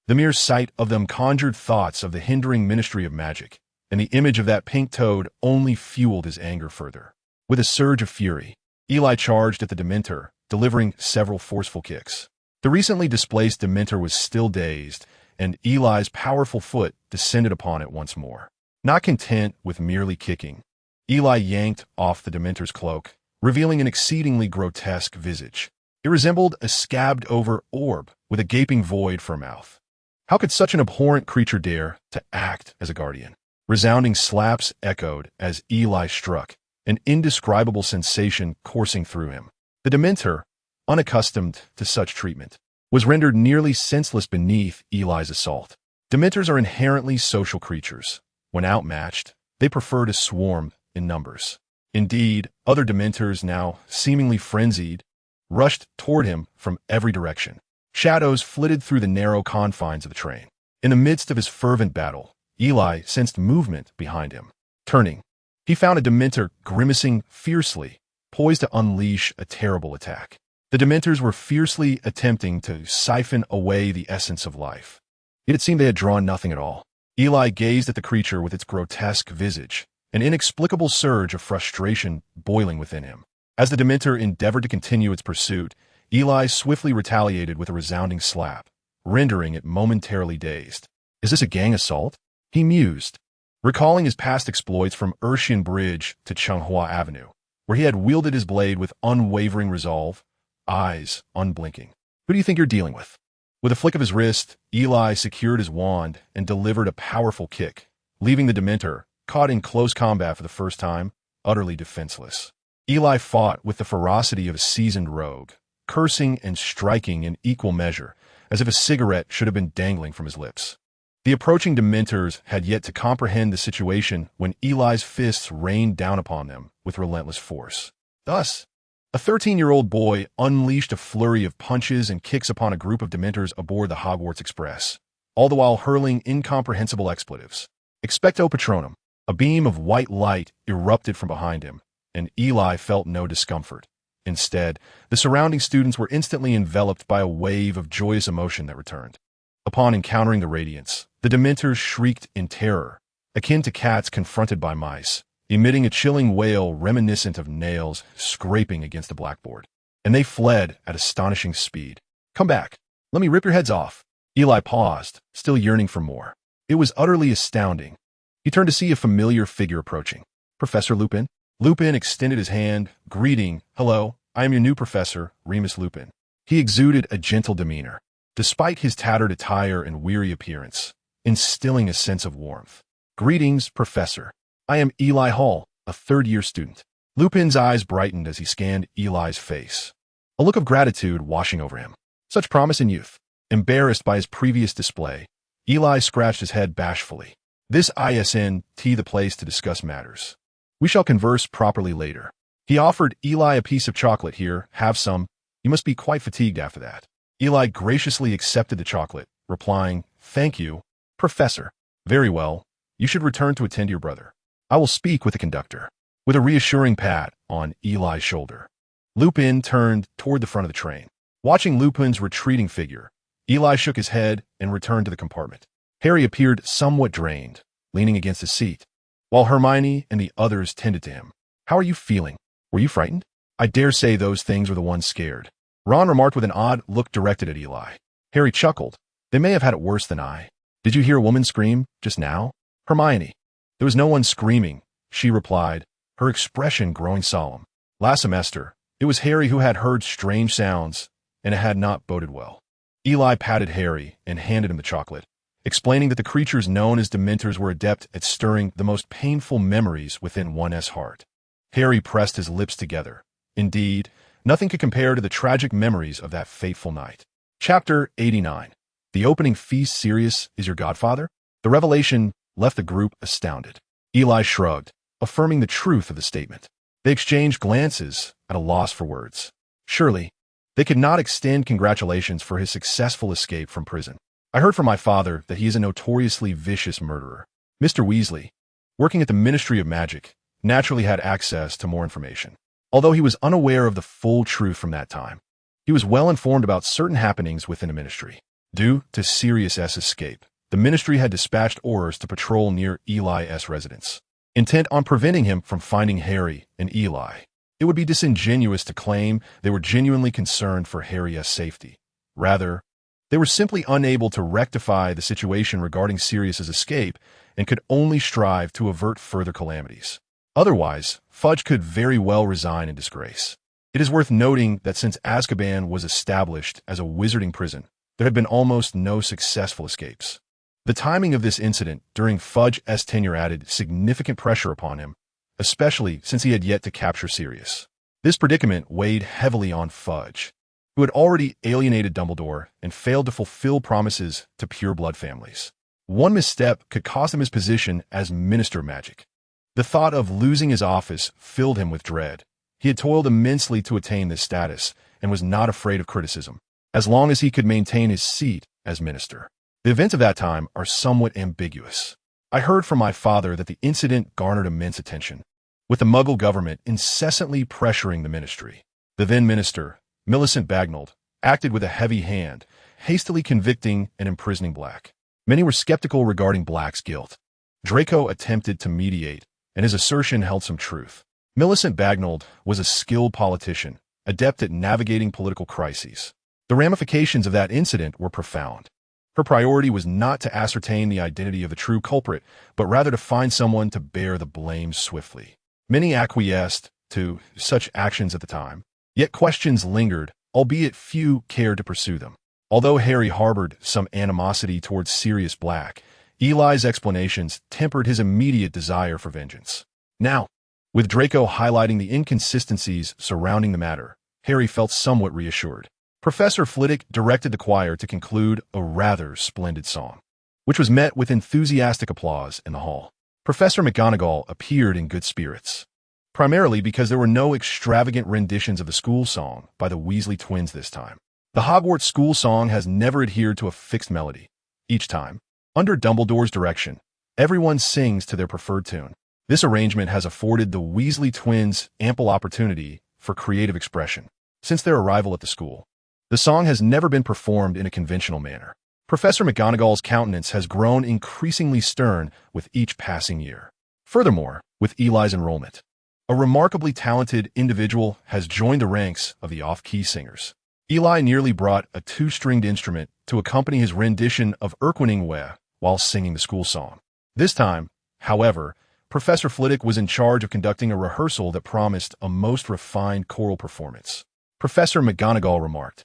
The mere sight of them conjured thoughts of the hindering ministry of magic, and the image of that pink toad only fueled his anger further. With a surge of fury, Eli charged at the Dementor, delivering several forceful kicks. The recently displaced Dementor was still dazed, and Eli's powerful foot descended upon it once more. Not content with merely kicking, Eli yanked off the Dementor's cloak, revealing an exceedingly grotesque visage. It resembled a scabbed-over orb with a gaping void for a mouth. How could such an abhorrent creature dare to act as a guardian? Resounding slaps echoed as Eli struck, an indescribable sensation coursing through him. The Dementor, unaccustomed to such treatment, was rendered nearly senseless beneath Eli's assault. Dementors are inherently social creatures. When outmatched, they prefer to swarm in numbers. Indeed, other Dementors, now seemingly frenzied, rushed toward him from every direction. Shadows flitted through the narrow confines of the train. In the midst of his fervent battle, Eli sensed movement behind him. Turning, he found a Dementor grimacing fiercely, poised to unleash a terrible attack. The Dementors were fiercely attempting to siphon away the essence of life. Yet it seemed they had drawn nothing at all. Eli gazed at the creature with its grotesque visage, an inexplicable surge of frustration boiling within him. As the Dementor endeavored to continue its pursuit, Eli swiftly retaliated with a resounding slap, rendering it momentarily dazed. Is this a gang assault? He mused, recalling his past exploits from Urshian Bridge to Changhua Avenue, where he had wielded his blade with unwavering resolve, eyes unblinking. Who do you think you're dealing with? With a flick of his wrist, Eli secured his wand and delivered a powerful kick, leaving the Dementor, caught in close combat for the first time, utterly defenseless. Eli fought with the ferocity of a seasoned rogue, cursing and striking in equal measure, as if a cigarette should have been dangling from his lips. The approaching Dementors had yet to comprehend the situation when Eli's fists rained down upon them with relentless force. Thus, a 13-year-old boy unleashed a flurry of punches and kicks upon a group of Dementors aboard the Hogwarts Express, all the while hurling incomprehensible expletives. Expecto Patronum. A beam of white light erupted from behind him, and Eli felt no discomfort. Instead, the surrounding students were instantly enveloped by a wave of joyous emotion that returned. Upon encountering the radiance, the Dementors shrieked in terror, akin to cats confronted by mice, emitting a chilling wail reminiscent of nails scraping against a blackboard. And they fled at astonishing speed. Come back. Let me rip your heads off. Eli paused, still yearning for more. It was utterly astounding. He turned to see a familiar figure approaching. Professor Lupin? Lupin extended his hand, greeting, "Hello, I am your new professor, Remus Lupin." He exuded a gentle demeanor, despite his tattered attire and weary appearance, instilling a sense of warmth. "Greetings, Professor. I am Eli Hall, a third-year student." Lupin's eyes brightened as he scanned Eli's face, a look of gratitude washing over him. Such promise in youth. Embarrassed by his previous display, Eli scratched his head bashfully. "This isn't the place to discuss matters. We shall converse properly later." He offered Eli a piece of chocolate. "Here, have some. You must be quite fatigued after that." Eli graciously accepted the chocolate, replying, "Thank you, Professor." "Very well. You should return to attend to your brother. I will speak with the conductor." With a reassuring pat on Eli's shoulder, Lupin turned toward the front of the train. Watching Lupin's retreating figure, Eli shook his head and returned to the compartment. Harry appeared somewhat drained, leaning against his seat, while Hermione and the others tended to him. "How are you feeling? Were you frightened?" "I dare say those things were the ones scared," Ron remarked with an odd look directed at Eli. Harry chuckled. "They may have had it worse than I. Did you hear a woman scream just now?" "Hermione." "There was no one screaming," she replied, her expression growing solemn. "Last semester, it was Harry who had heard strange sounds, and it had not boded well." Eli patted Harry and handed him the chocolate, explaining that the creatures known as Dementors were adept at stirring the most painful memories within one's heart. Harry pressed his lips together. Indeed, nothing could compare to the tragic memories of that fateful night. Chapter 89. The opening feast. Sirius is your godfather? The revelation left the group astounded. Eli shrugged, affirming the truth of the statement. They exchanged glances, at a loss for words. Surely, they could not extend congratulations for his successful escape from prison. "I heard from my father that he is a notoriously vicious murderer." Mr. Weasley, working at the Ministry of Magic, naturally had access to more information. Although he was unaware of the full truth from that time, he was well informed about certain happenings within the Ministry. Due to Sirius's escape, the Ministry had dispatched Aurors to patrol near Eli's residence, intent on preventing him from finding Harry and Eli. It would be disingenuous to claim they were genuinely concerned for Harry's safety. Rather, they were simply unable to rectify the situation regarding Sirius's escape and could only strive to avert further calamities. Otherwise, Fudge could very well resign in disgrace. It is worth noting that since Azkaban was established as a wizarding prison, there had been almost no successful escapes. The timing of this incident during Fudge's tenure added significant pressure upon him, especially since he had yet to capture Sirius. This predicament weighed heavily on Fudge, who had already alienated Dumbledore and failed to fulfill promises to pureblood families. One misstep could cost him his position as Minister of Magic. The thought of losing his office filled him with dread. He had toiled immensely to attain this status and was not afraid of criticism, as long as he could maintain his seat as minister. The events of that time are somewhat ambiguous. I heard from my father that the incident garnered immense attention, with the Muggle government incessantly pressuring the ministry. The then minister, Millicent Bagnold, acted with a heavy hand, hastily convicting and imprisoning Black. Many were skeptical regarding Black's guilt. Draco attempted to mediate, and his assertion held some truth. Millicent Bagnold was a skilled politician, adept at navigating political crises. The ramifications of that incident were profound. Her priority was not to ascertain the identity of the true culprit, but rather to find someone to bear the blame swiftly. Many acquiesced to such actions at the time, yet questions lingered, albeit few cared to pursue them. Although Harry harbored some animosity towards Sirius Black, Eli's explanations tempered his immediate desire for vengeance. Now, with Draco highlighting the inconsistencies surrounding the matter, Harry felt somewhat reassured. Professor Flitwick directed the choir to conclude a rather splendid song, which was met with enthusiastic applause in the hall. Professor McGonagall appeared in good spirits, primarily because there were no extravagant renditions of the school song by the Weasley twins this time. The Hogwarts school song has never adhered to a fixed melody. Each time, under Dumbledore's direction, everyone sings to their preferred tune. This arrangement has afforded the Weasley twins ample opportunity for creative expression since their arrival at the school. The song has never been performed in a conventional manner. Professor McGonagall's countenance has grown increasingly stern with each passing year. Furthermore, with Eli's enrollment, a remarkably talented individual has joined the ranks of the off-key singers. Eli nearly brought a two-stringed instrument to accompany his rendition of Erquiningwe while singing the school song. This time, however, Professor Flitwick was in charge of conducting a rehearsal that promised a most refined choral performance. Professor McGonagall remarked,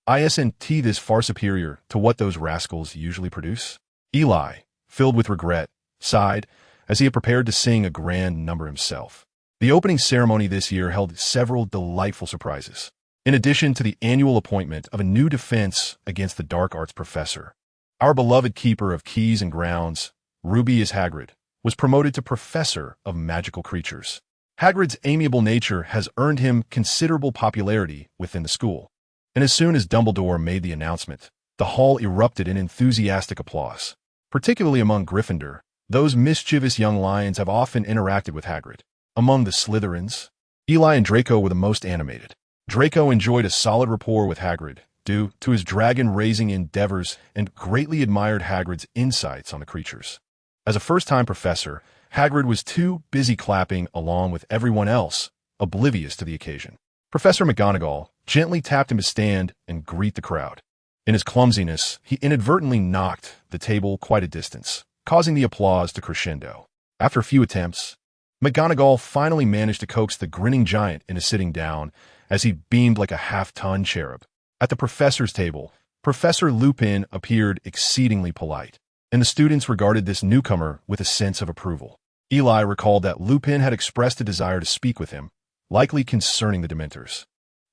"Isn't this far superior to what those rascals usually produce?" Eli, filled with regret, sighed as he had prepared to sing a grand number himself. The opening ceremony this year held several delightful surprises. In addition to the annual appointment of a new defense against the dark arts professor, our beloved keeper of keys and grounds, Rubeus Hagrid, was promoted to professor of magical creatures. Hagrid's amiable nature has earned him considerable popularity within the school, and as soon as Dumbledore made the announcement, the hall erupted in enthusiastic applause. Particularly among Gryffindor, those mischievous young lions have often interacted with Hagrid. Among the Slytherins, Eli and Draco were the most animated. Draco enjoyed a solid rapport with Hagrid, due to his dragon-raising endeavors, and greatly admired Hagrid's insights on the creatures. As a first-time professor, Hagrid was too busy clapping along with everyone else, oblivious to the occasion. Professor McGonagall gently tapped him to stand and greet the crowd. In his clumsiness, he inadvertently knocked the table quite a distance, causing the applause to crescendo. After a few attempts, McGonagall finally managed to coax the grinning giant into sitting down as he beamed like a half-ton cherub. At the professor's table, Professor Lupin appeared exceedingly polite, and the students regarded this newcomer with a sense of approval. Eli recalled that Lupin had expressed a desire to speak with him, likely concerning the Dementors.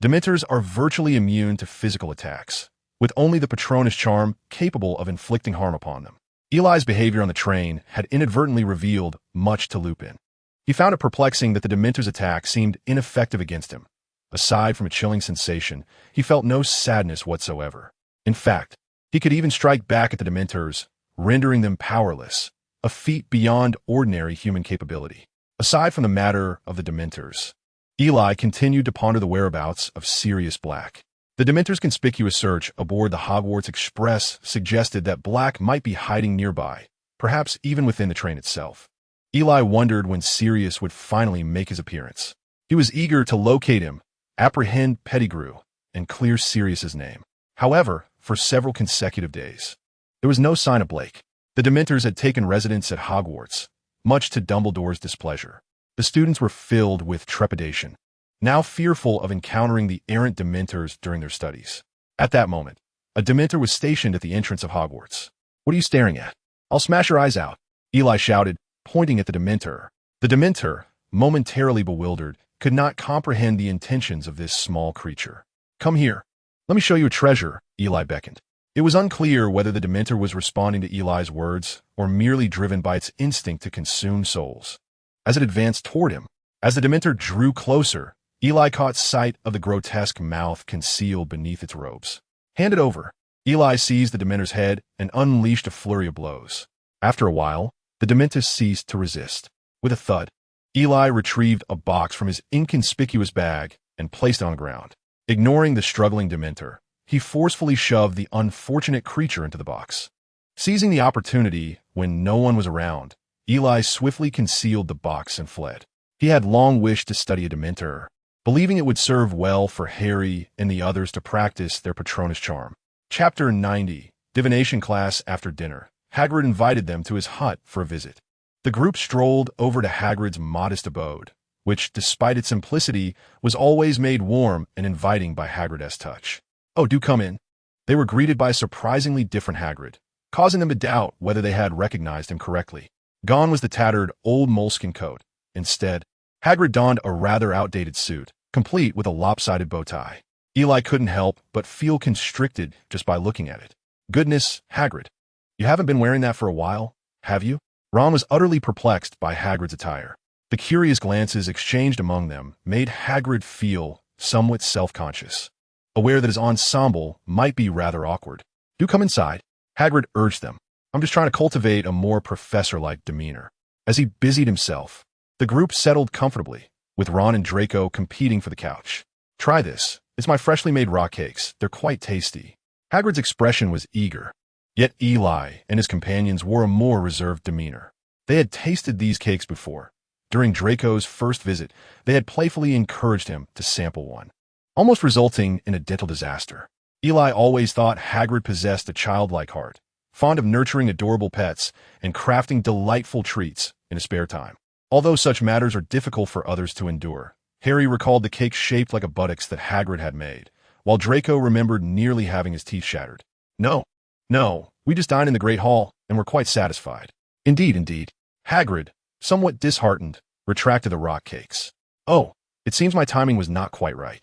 Dementors are virtually immune to physical attacks, with only the Patronus charm capable of inflicting harm upon them. Eli's behavior on the train had inadvertently revealed much to Lupin. He found it perplexing that the Dementors' attack seemed ineffective against him. Aside from a chilling sensation, he felt no sadness whatsoever. In fact, he could even strike back at the Dementors, rendering them powerless, a feat beyond ordinary human capability. Aside from the matter of the Dementors, Eli continued to ponder the whereabouts of Sirius Black. The Dementors' conspicuous search aboard the Hogwarts Express suggested that Black might be hiding nearby, perhaps even within the train itself. Eli wondered when Sirius would finally make his appearance. He was eager to locate him, apprehend Pettigrew, and clear Sirius's name. However, for several consecutive days, there was no sign of Blake. The Dementors had taken residence at Hogwarts, much to Dumbledore's displeasure. The students were filled with trepidation, now fearful of encountering the errant Dementors during their studies. At that moment, a Dementor was stationed at the entrance of Hogwarts. "What are you staring at? I'll smash your eyes out," Eli shouted, pointing at the Dementor. The Dementor, momentarily bewildered, could not comprehend the intentions of this small creature. "Come here. Let me show you a treasure," Eli beckoned. It was unclear whether the Dementor was responding to Eli's words or merely driven by its instinct to consume souls. As it advanced toward him, as the Dementor drew closer, Eli caught sight of the grotesque mouth concealed beneath its robes. "Hand it over." Eli seized the Dementor's head and unleashed a flurry of blows. After a while, the Dementor ceased to resist. With a thud, Eli retrieved a box from his inconspicuous bag and placed it on the ground. Ignoring the struggling Dementor, he forcefully shoved the unfortunate creature into the box. Seizing the opportunity when no one was around, Eli swiftly concealed the box and fled. He had long wished to study a Dementor, believing it would serve well for Harry and the others to practice their Patronus charm. Chapter 90, Divination Class After Dinner. Hagrid invited them to his hut for a visit. The group strolled over to Hagrid's modest abode, which, despite its simplicity, was always made warm and inviting by Hagrid's touch. "Oh, do come in." They were greeted by a surprisingly different Hagrid, causing them to doubt whether they had recognized him correctly. Gone was the tattered, old moleskin coat. Instead, Hagrid donned a rather outdated suit, complete with a lopsided bow tie. Eli couldn't help but feel constricted just by looking at it. "Goodness, Hagrid, you haven't been wearing that for a while, have you?" Ron was utterly perplexed by Hagrid's attire. The curious glances exchanged among them made Hagrid feel somewhat self-conscious, aware that his ensemble might be rather awkward. "Do come inside," Hagrid urged them. "I'm just trying to cultivate a more professor-like demeanor." As he busied himself, the group settled comfortably, with Ron and Draco competing for the couch. "Try this. It's my freshly made rock cakes. They're quite tasty." Hagrid's expression was eager, yet Eli and his companions wore a more reserved demeanor. They had tasted these cakes before. During Draco's first visit, they had playfully encouraged him to sample one, almost resulting in a dental disaster. Eli always thought Hagrid possessed a childlike heart, fond of nurturing adorable pets and crafting delightful treats in his spare time. Although such matters are difficult for others to endure, Harry recalled the cake shaped like a buttocks that Hagrid had made, while Draco remembered nearly having his teeth shattered. No, we just dined in the Great Hall, and were quite satisfied." Indeed. Hagrid, somewhat disheartened, retracted the rock cakes. "Oh, it seems my timing was not quite right.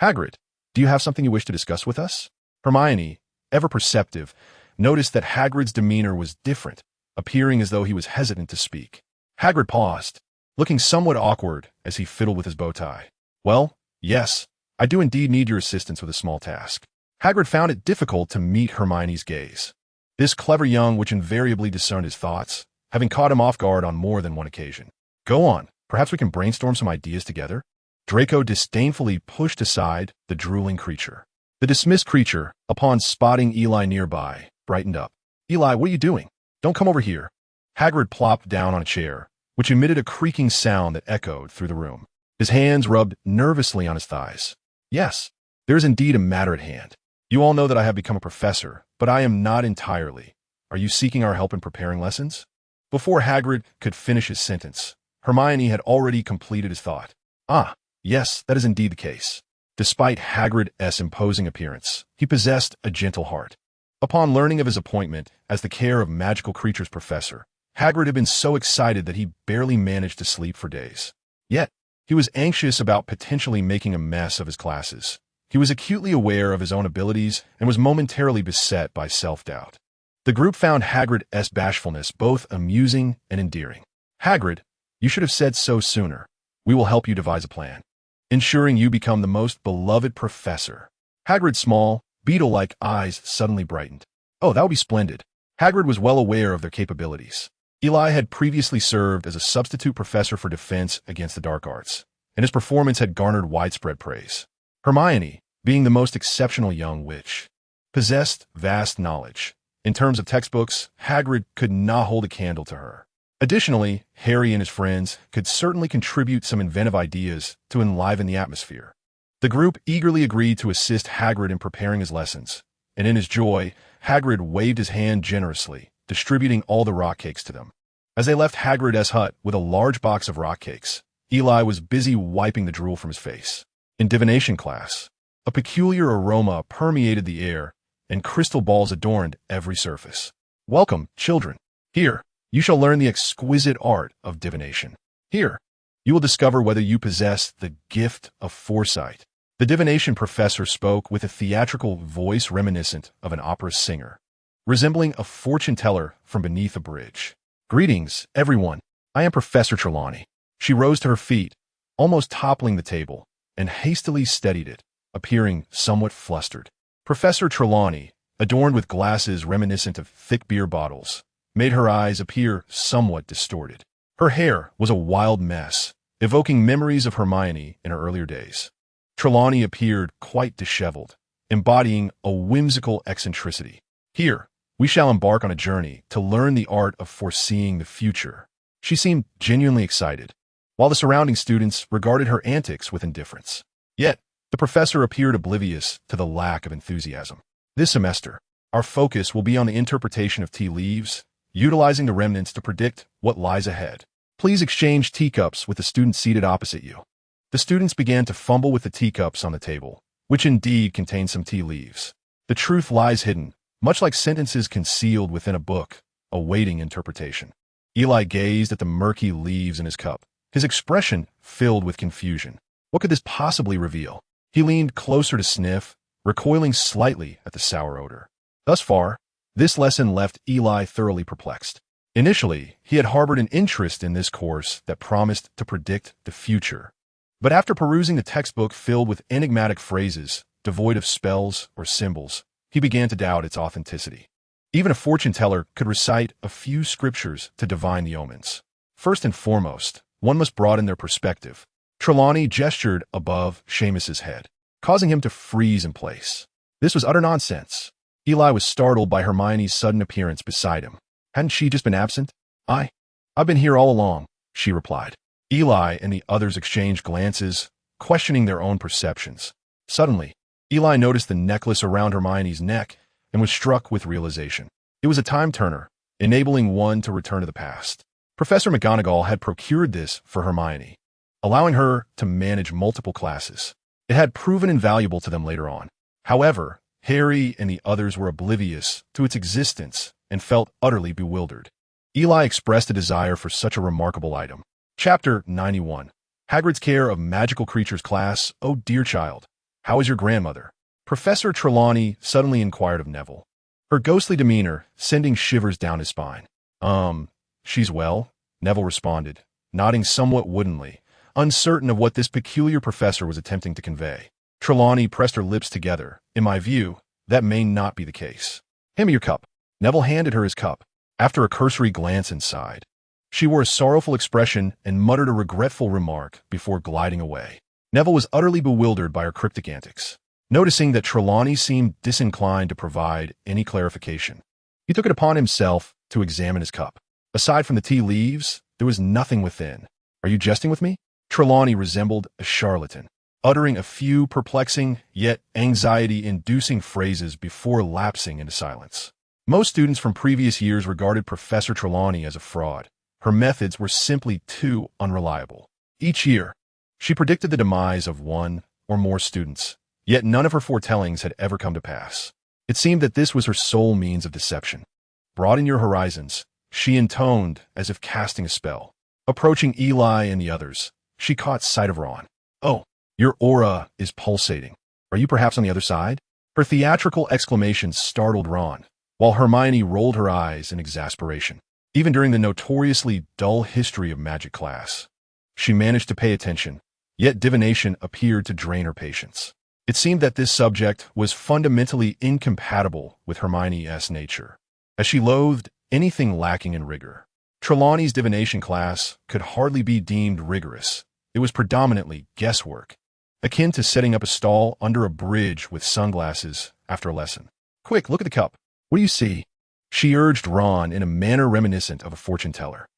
Hagrid, do you have something you wish to discuss with us?" Hermione, ever perceptive, noticed that Hagrid's demeanor was different, appearing as though he was hesitant to speak. Hagrid paused, looking somewhat awkward as he fiddled with his bow tie. "Well, yes, I do indeed need your assistance with a small task." Hagrid found it difficult to meet Hermione's gaze. This clever young witch invariably discerned his thoughts, having caught him off guard on more than one occasion. "Go on, perhaps we can brainstorm some ideas together." Draco disdainfully pushed aside the drooling creature. The dismissed creature, upon spotting Eli nearby, brightened up. "Eli, what are you doing? Don't come over here." Hagrid plopped down on a chair, which emitted a creaking sound that echoed through the room. His hands rubbed nervously on his thighs. "Yes, there is indeed a matter at hand. You all know that I have become a professor, but I am not entirely. Are you seeking our help in preparing lessons?" Before Hagrid could finish his sentence, Hermione had already completed his thought. "Ah, yes, that is indeed the case." Despite Hagrid's imposing appearance, he possessed a gentle heart. Upon learning of his appointment as the Care of Magical Creatures professor, Hagrid had been so excited that he barely managed to sleep for days. Yet, he was anxious about potentially making a mess of his classes. He was acutely aware of his own abilities and was momentarily beset by self-doubt. The group found Hagrid's bashfulness both amusing and endearing. "Hagrid, you should have said so sooner. We will help you devise a plan, ensuring you become the most beloved professor." Hagrid's small, beetle-like eyes suddenly brightened. "Oh, that would be splendid." Hagrid was well aware of their capabilities. Eli had previously served as a substitute professor for defense against the dark arts, and his performance had garnered widespread praise. Hermione, being the most exceptional young witch, possessed vast knowledge. In terms of textbooks, Hagrid could not hold a candle to her. Additionally, Harry and his friends could certainly contribute some inventive ideas to enliven the atmosphere. The group eagerly agreed to assist Hagrid in preparing his lessons, and in his joy, Hagrid waved his hand generously, distributing all the rock cakes to them. As they left Hagrid's hut with a large box of rock cakes, Eli was busy wiping the drool from his face. In divination class, a peculiar aroma permeated the air, and crystal balls adorned every surface. "Welcome, children. Here, you shall learn the exquisite art of divination. Here, you will discover whether you possess the gift of foresight." The divination professor spoke with a theatrical voice reminiscent of an opera singer, resembling a fortune teller from beneath a bridge. "Greetings, everyone. I am Professor Trelawney." She rose to her feet, almost toppling the table, and hastily steadied it, appearing somewhat flustered. Professor Trelawney, adorned with glasses reminiscent of thick beer bottles, made her eyes appear somewhat distorted. Her hair was a wild mess, evoking memories of Hermione in her earlier days. Trelawney appeared quite disheveled, embodying a whimsical eccentricity. "Here, we shall embark on a journey to learn the art of foreseeing the future." She seemed genuinely excited, while the surrounding students regarded her antics with indifference. Yet, the professor appeared oblivious to the lack of enthusiasm. "This semester, our focus will be on the interpretation of tea leaves, utilizing the remnants to predict what lies ahead. Please exchange teacups with the student seated opposite you." The students began to fumble with the teacups on the table, which indeed contained some tea leaves. The truth lies hidden, much like sentences concealed within a book, awaiting interpretation. Eli gazed at the murky leaves in his cup, his expression filled with confusion. What could this possibly reveal? He leaned closer to sniff, recoiling slightly at the sour odor. Thus far, this lesson left Eli thoroughly perplexed. Initially, he had harbored an interest in this course that promised to predict the future. But after perusing the textbook filled with enigmatic phrases, devoid of spells or symbols, he began to doubt its authenticity. Even a fortune teller could recite a few scriptures to divine the omens. First and foremost, one must broaden their perspective. Trelawney gestured above Seamus's head, causing him to freeze in place. This was utter nonsense. Eli was startled by Hermione's sudden appearance beside him. Hadn't she just been absent? I've been here all along," she replied. Eli and the others exchanged glances, questioning their own perceptions. Suddenly, Eli noticed the necklace around Hermione's neck and was struck with realization. It was a time-turner, enabling one to return to the past. Professor McGonagall had procured this for Hermione, allowing her to manage multiple classes. It had proven invaluable to them later on. However, Harry and the others were oblivious to its existence and felt utterly bewildered. Eli expressed a desire for such a remarkable item. Chapter 91. Hagrid's Care of Magical Creatures class. "Oh, dear child, how is your grandmother?" Professor Trelawney suddenly inquired of Neville, her ghostly demeanor sending shivers down his spine. She's well," Neville responded, nodding somewhat woodenly, uncertain of what this peculiar professor was attempting to convey. Trelawney pressed her lips together. "In my view, that may not be the case." "Hand me your cup." Neville handed her his cup. After a cursory glance inside, she wore a sorrowful expression and muttered a regretful remark before gliding away. Neville was utterly bewildered by her cryptic antics. Noticing that Trelawney seemed disinclined to provide any clarification, he took it upon himself to examine his cup. Aside from the tea leaves, there was nothing within. "Are you jesting with me?" Trelawney resembled a charlatan, uttering a few perplexing yet anxiety-inducing phrases before lapsing into silence. Most students from previous years regarded Professor Trelawney as a fraud. Her methods were simply too unreliable. Each year, she predicted the demise of one or more students, yet none of her foretellings had ever come to pass. It seemed that this was her sole means of deception. "Broaden your horizons," she intoned as if casting a spell. Approaching Eli and the others, she caught sight of Ron. "Oh, your aura is pulsating. Are you perhaps on the other side?" Her theatrical exclamation startled Ron, while Hermione rolled her eyes in exasperation. Even during the notoriously dull history of magic class, she managed to pay attention, yet divination appeared to drain her patience. It seemed that this subject was fundamentally incompatible with Hermione's nature, as she loathed anything lacking in rigor. Trelawney's divination class could hardly be deemed rigorous. It was predominantly guesswork, akin to setting up a stall under a bridge with sunglasses after a lesson. "Quick, look at the cup. What do you see?" she urged Ron in a manner reminiscent of a fortune teller.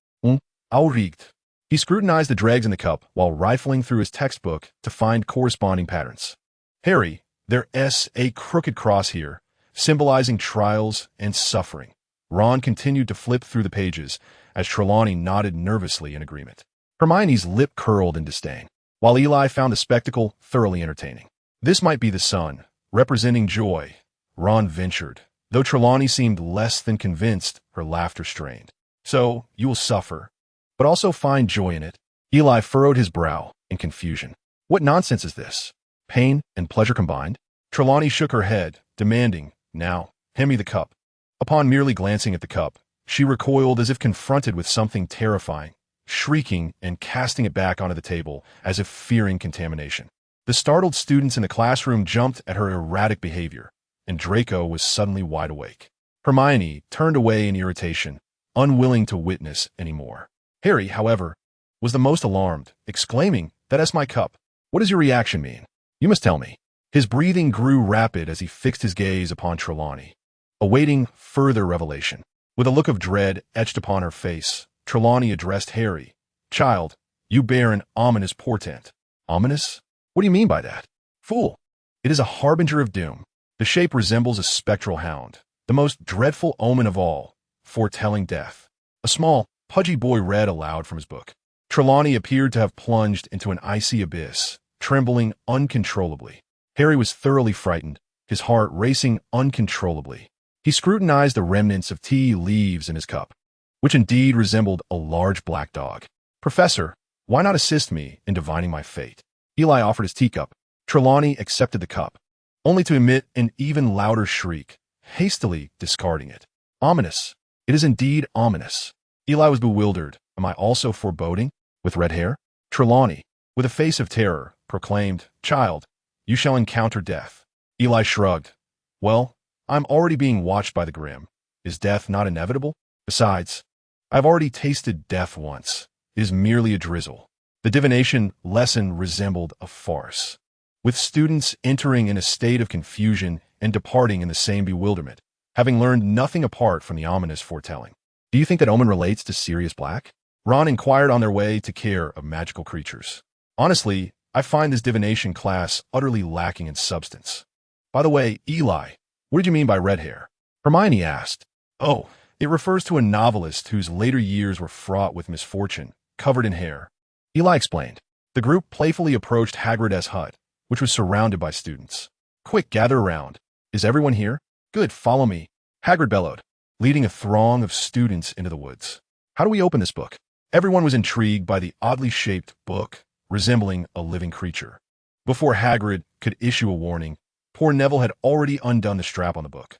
Aufregend." He scrutinized the dregs in the cup while rifling through his textbook to find corresponding patterns. "Harry, there's a crooked cross here, symbolizing trials and suffering." Ron continued to flip through the pages as Trelawney nodded nervously in agreement. Hermione's lip curled in disdain, while Eli found the spectacle thoroughly entertaining. "This might be the sun, representing joy," Ron ventured, though Trelawney seemed less than convinced, her laughter strained. "So, you will suffer, but also find joy in it." Eli furrowed his brow in confusion. "What nonsense is this? Pain and pleasure combined?" Trelawney shook her head, demanding, "Now, hand me the cup." Upon merely glancing at the cup, she recoiled as if confronted with something terrifying, shrieking and casting it back onto the table as if fearing contamination. The startled students in the classroom jumped at her erratic behavior, and Draco was suddenly wide awake. Hermione turned away in irritation, unwilling to witness any more. Harry, however, was the most alarmed, exclaiming, "That's my cup. What does your reaction mean? You must tell me." His breathing grew rapid as he fixed his gaze upon Trelawney, awaiting further revelation. With a look of dread etched upon her face, Trelawney addressed Harry. "Child, you bear an ominous portent." "Ominous? What do you mean by that?" "Fool, it is a harbinger of doom. The shape resembles a spectral hound, the most dreadful omen of all, foretelling death." A small, pudgy boy read aloud from his book. Trelawney appeared to have plunged into an icy abyss, trembling uncontrollably. Harry was thoroughly frightened, his heart racing uncontrollably. He scrutinized the remnants of tea leaves in his cup, which indeed resembled a large black dog. "Professor, why not assist me in divining my fate?" Eli offered his teacup. Trelawney accepted the cup, only to emit an even louder shriek, hastily discarding it. "Ominous. It is indeed ominous." Eli was bewildered. "Am I also foreboding, with red hair?" Trelawney, with a face of terror, proclaimed, "Child, you shall encounter death." Eli shrugged. "Well, I'm already being watched by the Grim. Is death not inevitable? Besides, I've already tasted death once. It is merely a drizzle." The divination lesson resembled a farce, with students entering in a state of confusion and departing in the same bewilderment, having learned nothing apart from the ominous foretelling. "Do you think that omen relates to Sirius Black?" Ron inquired on their way to care of magical creatures. "Honestly, I find this divination class utterly lacking in substance." "By the way, Eli, what did you mean by red hair?" Hermione asked. "Oh, it refers to a novelist whose later years were fraught with misfortune, covered in hair." Eli explained. The group playfully approached Hagrid's hut, which was surrounded by students. "Quick, gather around. Is everyone here? Good, follow me," Hagrid bellowed, leading a throng of students into the woods. "How do we open this book?" Everyone was intrigued by the oddly shaped book, resembling a living creature. Before Hagrid could issue a warning, poor Neville had already undone the strap on the book.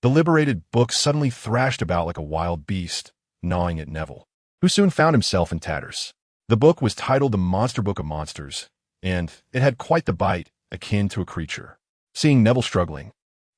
The liberated book suddenly thrashed about like a wild beast, gnawing at Neville, who soon found himself in tatters. The book was titled The Monster Book of Monsters, and it had quite the bite akin to a creature. Seeing Neville struggling,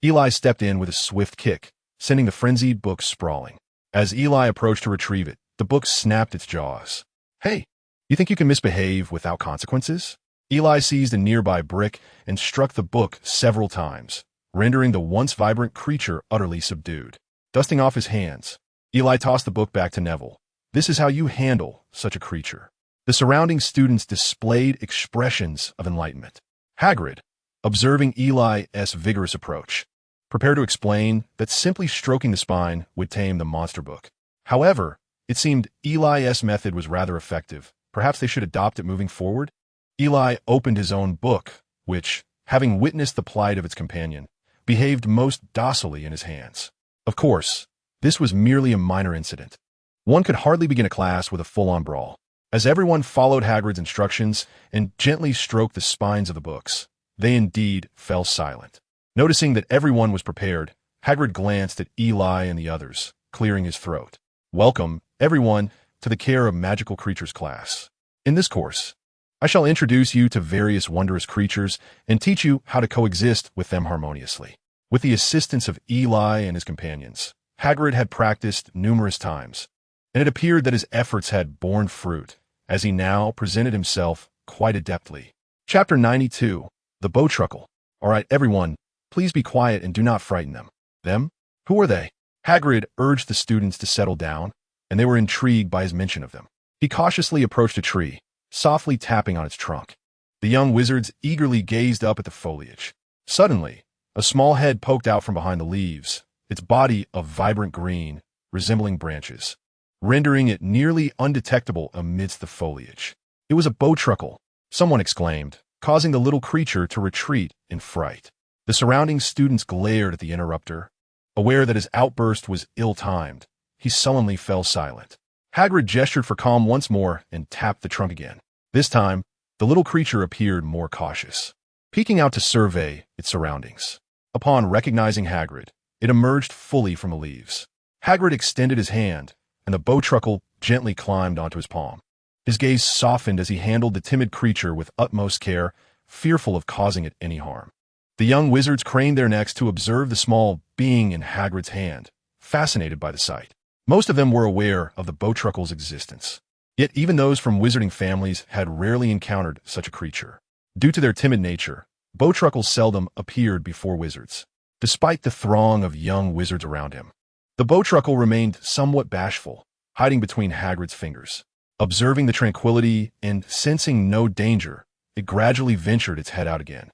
Eli stepped in with a swift kick, sending the frenzied book sprawling. As Eli approached to retrieve it, the book snapped its jaws. "Hey, you think you can misbehave without consequences?" Eli seized a nearby brick and struck the book several times, rendering the once vibrant creature utterly subdued. Dusting off his hands, Eli tossed the book back to Neville. "This is how you handle such a creature." The surrounding students displayed expressions of enlightenment. Hagrid, observing Eli's vigorous approach, prepared to explain that simply stroking the spine would tame the monster book. However, it seemed Eli's method was rather effective. Perhaps they should adopt it moving forward? Eli opened his own book, which, having witnessed the plight of its companion, behaved most docilely in his hands. Of course, this was merely a minor incident. One could hardly begin a class with a full-on brawl. As everyone followed Hagrid's instructions and gently stroked the spines of the books, they indeed fell silent. Noticing that everyone was prepared, Hagrid glanced at Eli and the others, clearing his throat. "Welcome, everyone, to the Care of Magical Creatures class. In this course, I shall introduce you to various wondrous creatures and teach you how to coexist with them harmoniously." With the assistance of Eli and his companions, Hagrid had practiced numerous times, and it appeared that his efforts had borne fruit, as he now presented himself quite adeptly. Chapter 92, The Bowtruckle. "All right, everyone, please be quiet and do not frighten them." "Them? Who are they?" Hagrid urged the students to settle down, and they were intrigued by his mention of them. He cautiously approached a tree, softly tapping on its trunk. The young wizards eagerly gazed up at the foliage. Suddenly, a small head poked out from behind the leaves, its body of vibrant green, resembling branches, rendering it nearly undetectable amidst the foliage. It was a bowtruckle, someone exclaimed, causing the little creature to retreat in fright. The surrounding students glared at the interrupter. Aware that his outburst was ill-timed, he sullenly fell silent. Hagrid gestured for calm once more and tapped the trunk again. This time, the little creature appeared more cautious, peeking out to survey its surroundings. Upon recognizing Hagrid, it emerged fully from the leaves. Hagrid extended his hand, and the bowtruckle gently climbed onto his palm. His gaze softened as he handled the timid creature with utmost care, fearful of causing it any harm. The young wizards craned their necks to observe the small being in Hagrid's hand, fascinated by the sight. Most of them were aware of the bowtruckle's existence. Yet even those from wizarding families had rarely encountered such a creature. Due to their timid nature, bowtruckles seldom appeared before wizards, despite the throng of young wizards around him. The bowtruckle remained somewhat bashful, hiding between Hagrid's fingers. Observing the tranquility and sensing no danger, it gradually ventured its head out again.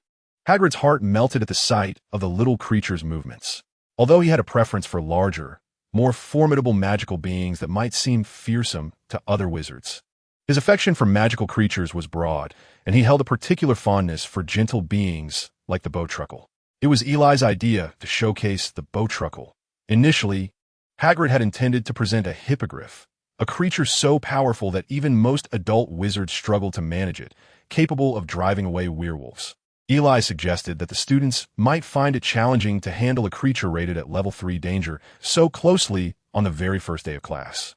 Hagrid's heart melted at the sight of the little creature's movements. Although he had a preference for larger, more formidable magical beings that might seem fearsome to other wizards, his affection for magical creatures was broad, and he held a particular fondness for gentle beings like the bowtruckle. It was Eli's idea to showcase the bowtruckle. Initially, Hagrid had intended to present a hippogriff, a creature so powerful that even most adult wizards struggled to manage it, capable of driving away werewolves. Eli suggested that the students might find it challenging to handle a creature rated at level 3 danger so closely on the very first day of class.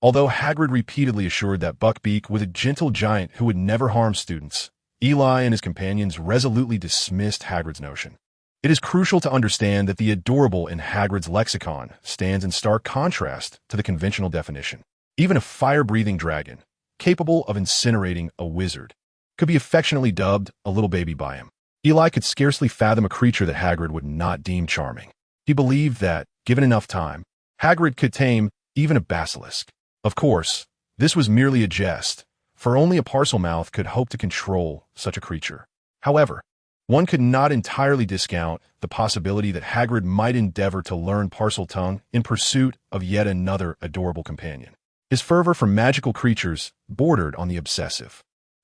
Although Hagrid repeatedly assured that Buckbeak was a gentle giant who would never harm students, Eli and his companions resolutely dismissed Hagrid's notion. It is crucial to understand that the adorable in Hagrid's lexicon stands in stark contrast to the conventional definition. Even a fire-breathing dragon, capable of incinerating a wizard, could be affectionately dubbed a little baby by him. Eli could scarcely fathom a creature that Hagrid would not deem charming. He believed that, given enough time, Hagrid could tame even a basilisk. Of course, this was merely a jest, for only a Parselmouth could hope to control such a creature. However, one could not entirely discount the possibility that Hagrid might endeavor to learn Parseltongue in pursuit of yet another adorable companion. His fervor for magical creatures bordered on the obsessive.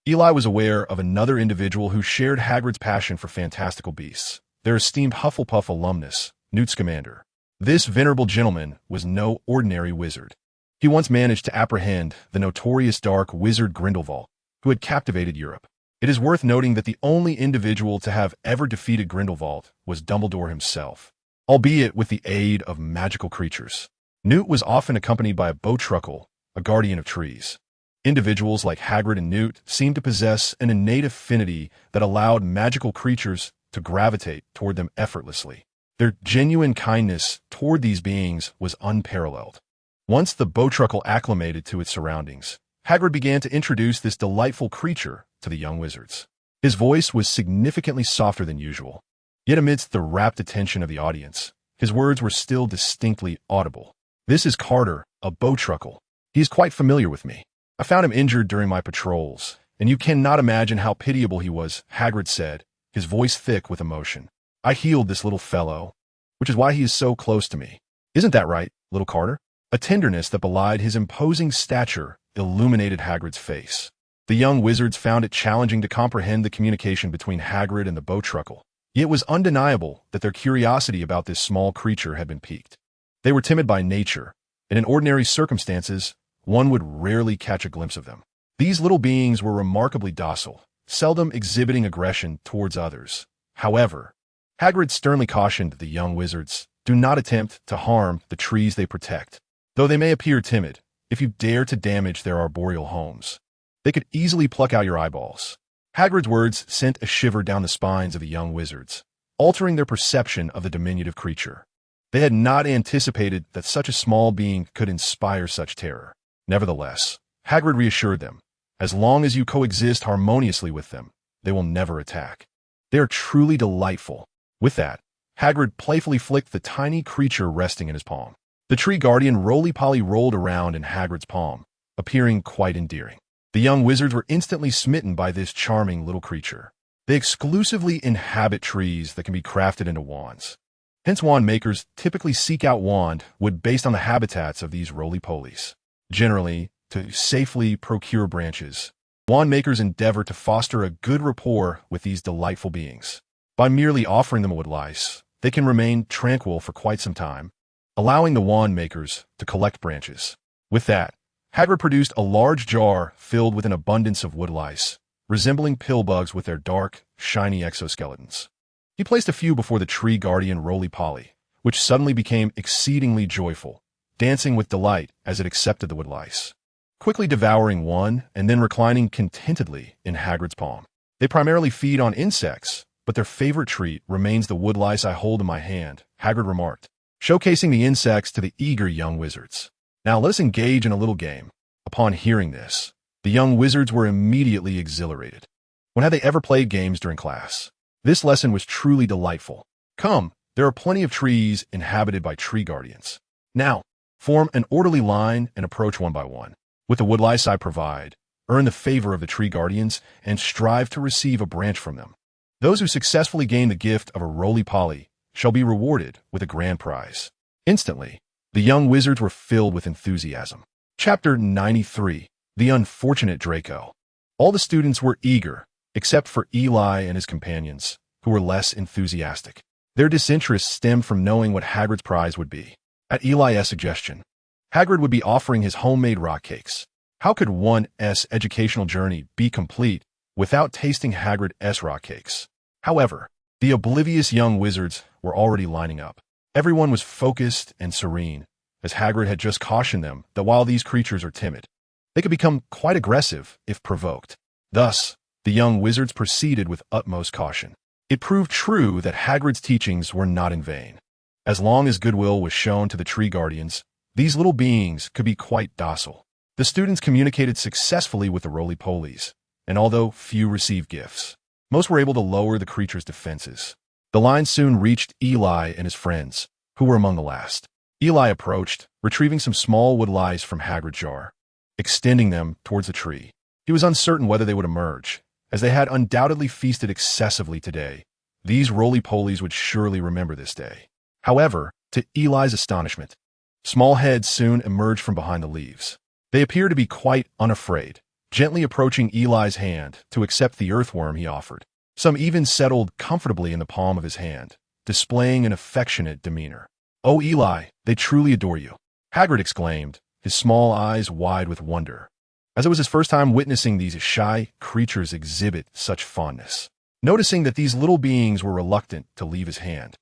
Eli was aware of another individual who shared Hagrid's passion for fantastical beasts, their esteemed Hufflepuff alumnus, Newt Scamander. This venerable gentleman was no ordinary wizard. He once managed to apprehend the notorious dark wizard Grindelwald, who had captivated Europe. It is worth noting that the only individual to have ever defeated Grindelwald was Dumbledore himself, albeit with the aid of magical creatures. Newt was often accompanied by a bowtruckle, a guardian of trees. Individuals like Hagrid and Newt seemed to possess an innate affinity that allowed magical creatures to gravitate toward them effortlessly. Their genuine kindness toward these beings was unparalleled. Once the bowtruckle acclimated to its surroundings, Hagrid began to introduce this delightful creature to the young wizards. His voice was significantly softer than usual. Yet amidst the rapt attention of the audience, his words were still distinctly audible. "This is Carter, a bowtruckle. He is quite familiar with me. I found him injured during my patrols, and you cannot imagine how pitiable he was," Hagrid said, his voice thick with emotion. "I healed this little fellow, which is why he is so close to me. Isn't that right, little Carter?" A tenderness that belied his imposing stature illuminated Hagrid's face. The young wizards found it challenging to comprehend the communication between Hagrid and the bowtruckle. Yet it was undeniable that their curiosity about this small creature had been piqued. They were timid by nature, and in ordinary circumstances, one would rarely catch a glimpse of them. These little beings were remarkably docile, seldom exhibiting aggression towards others. However, Hagrid sternly cautioned the young wizards, "Do not attempt to harm the trees they protect. Though they may appear timid, if you dare to damage their arboreal homes, they could easily pluck out your eyeballs." Hagrid's words sent a shiver down the spines of the young wizards, altering their perception of the diminutive creature. They had not anticipated that such a small being could inspire such terror. Nevertheless, Hagrid reassured them, as long as you coexist harmoniously with them, they will never attack. They are truly delightful. With that, Hagrid playfully flicked the tiny creature resting in his palm. The tree guardian roly-poly rolled around in Hagrid's palm, appearing quite endearing. The young wizards were instantly smitten by this charming little creature. They exclusively inhabit trees that can be crafted into wands. Hence wand makers typically seek out wand wood based on the habitats of these roly-polies. Generally, to safely procure branches, wand makers endeavor to foster a good rapport with these delightful beings. By merely offering them a woodlice, they can remain tranquil for quite some time, allowing the wand makers to collect branches. With that, Hagrid produced a large jar filled with an abundance of woodlice, resembling pillbugs with their dark, shiny exoskeletons. He placed a few before the tree guardian roly-poly, which suddenly became exceedingly joyful, dancing with delight as it accepted the woodlice, quickly devouring one and then reclining contentedly in Hagrid's palm. They primarily feed on insects, but their favorite treat remains the woodlice I hold in my hand, Hagrid remarked, showcasing the insects to the eager young wizards. "Now let us engage in a little game." Upon hearing this, the young wizards were immediately exhilarated. When had they ever played games during class? This lesson was truly delightful. "Come, there are plenty of trees inhabited by tree guardians. Now, form an orderly line and approach one by one. With the woodlice I provide, earn the favor of the tree guardians and strive to receive a branch from them. Those who successfully gain the gift of a roly-poly shall be rewarded with a grand prize." Instantly, the young wizards were filled with enthusiasm. Chapter 93. The Unfortunate Draco. All the students were eager, except for Eli and his companions, who were less enthusiastic. Their disinterest stemmed from knowing what Hagrid's prize would be. At Eli's suggestion, Hagrid would be offering his homemade rock cakes. How could one's educational journey be complete without tasting Hagrid's rock cakes? However, the oblivious young wizards were already lining up. Everyone was focused and serene, as Hagrid had just cautioned them that while these creatures are timid, they could become quite aggressive if provoked. Thus, the young wizards proceeded with utmost caution. It proved true that Hagrid's teachings were not in vain. As long as goodwill was shown to the tree guardians, these little beings could be quite docile. The students communicated successfully with the roly-polies, and although few received gifts, most were able to lower the creature's defenses. The line soon reached Eli and his friends, who were among the last. Eli approached, retrieving some small woodlice from Hagrid's jar, extending them towards the tree. He was uncertain whether they would emerge, as they had undoubtedly feasted excessively today. These roly-polies would surely remember this day. However, to Eli's astonishment, small heads soon emerged from behind the leaves. They appeared to be quite unafraid, gently approaching Eli's hand to accept the earthworm he offered. Some even settled comfortably in the palm of his hand, displaying an affectionate demeanor. "Oh, Eli, they truly adore you," Hagrid exclaimed, his small eyes wide with wonder, as it was his first time witnessing these shy creatures exhibit such fondness. Noticing that these little beings were reluctant to leave his hand,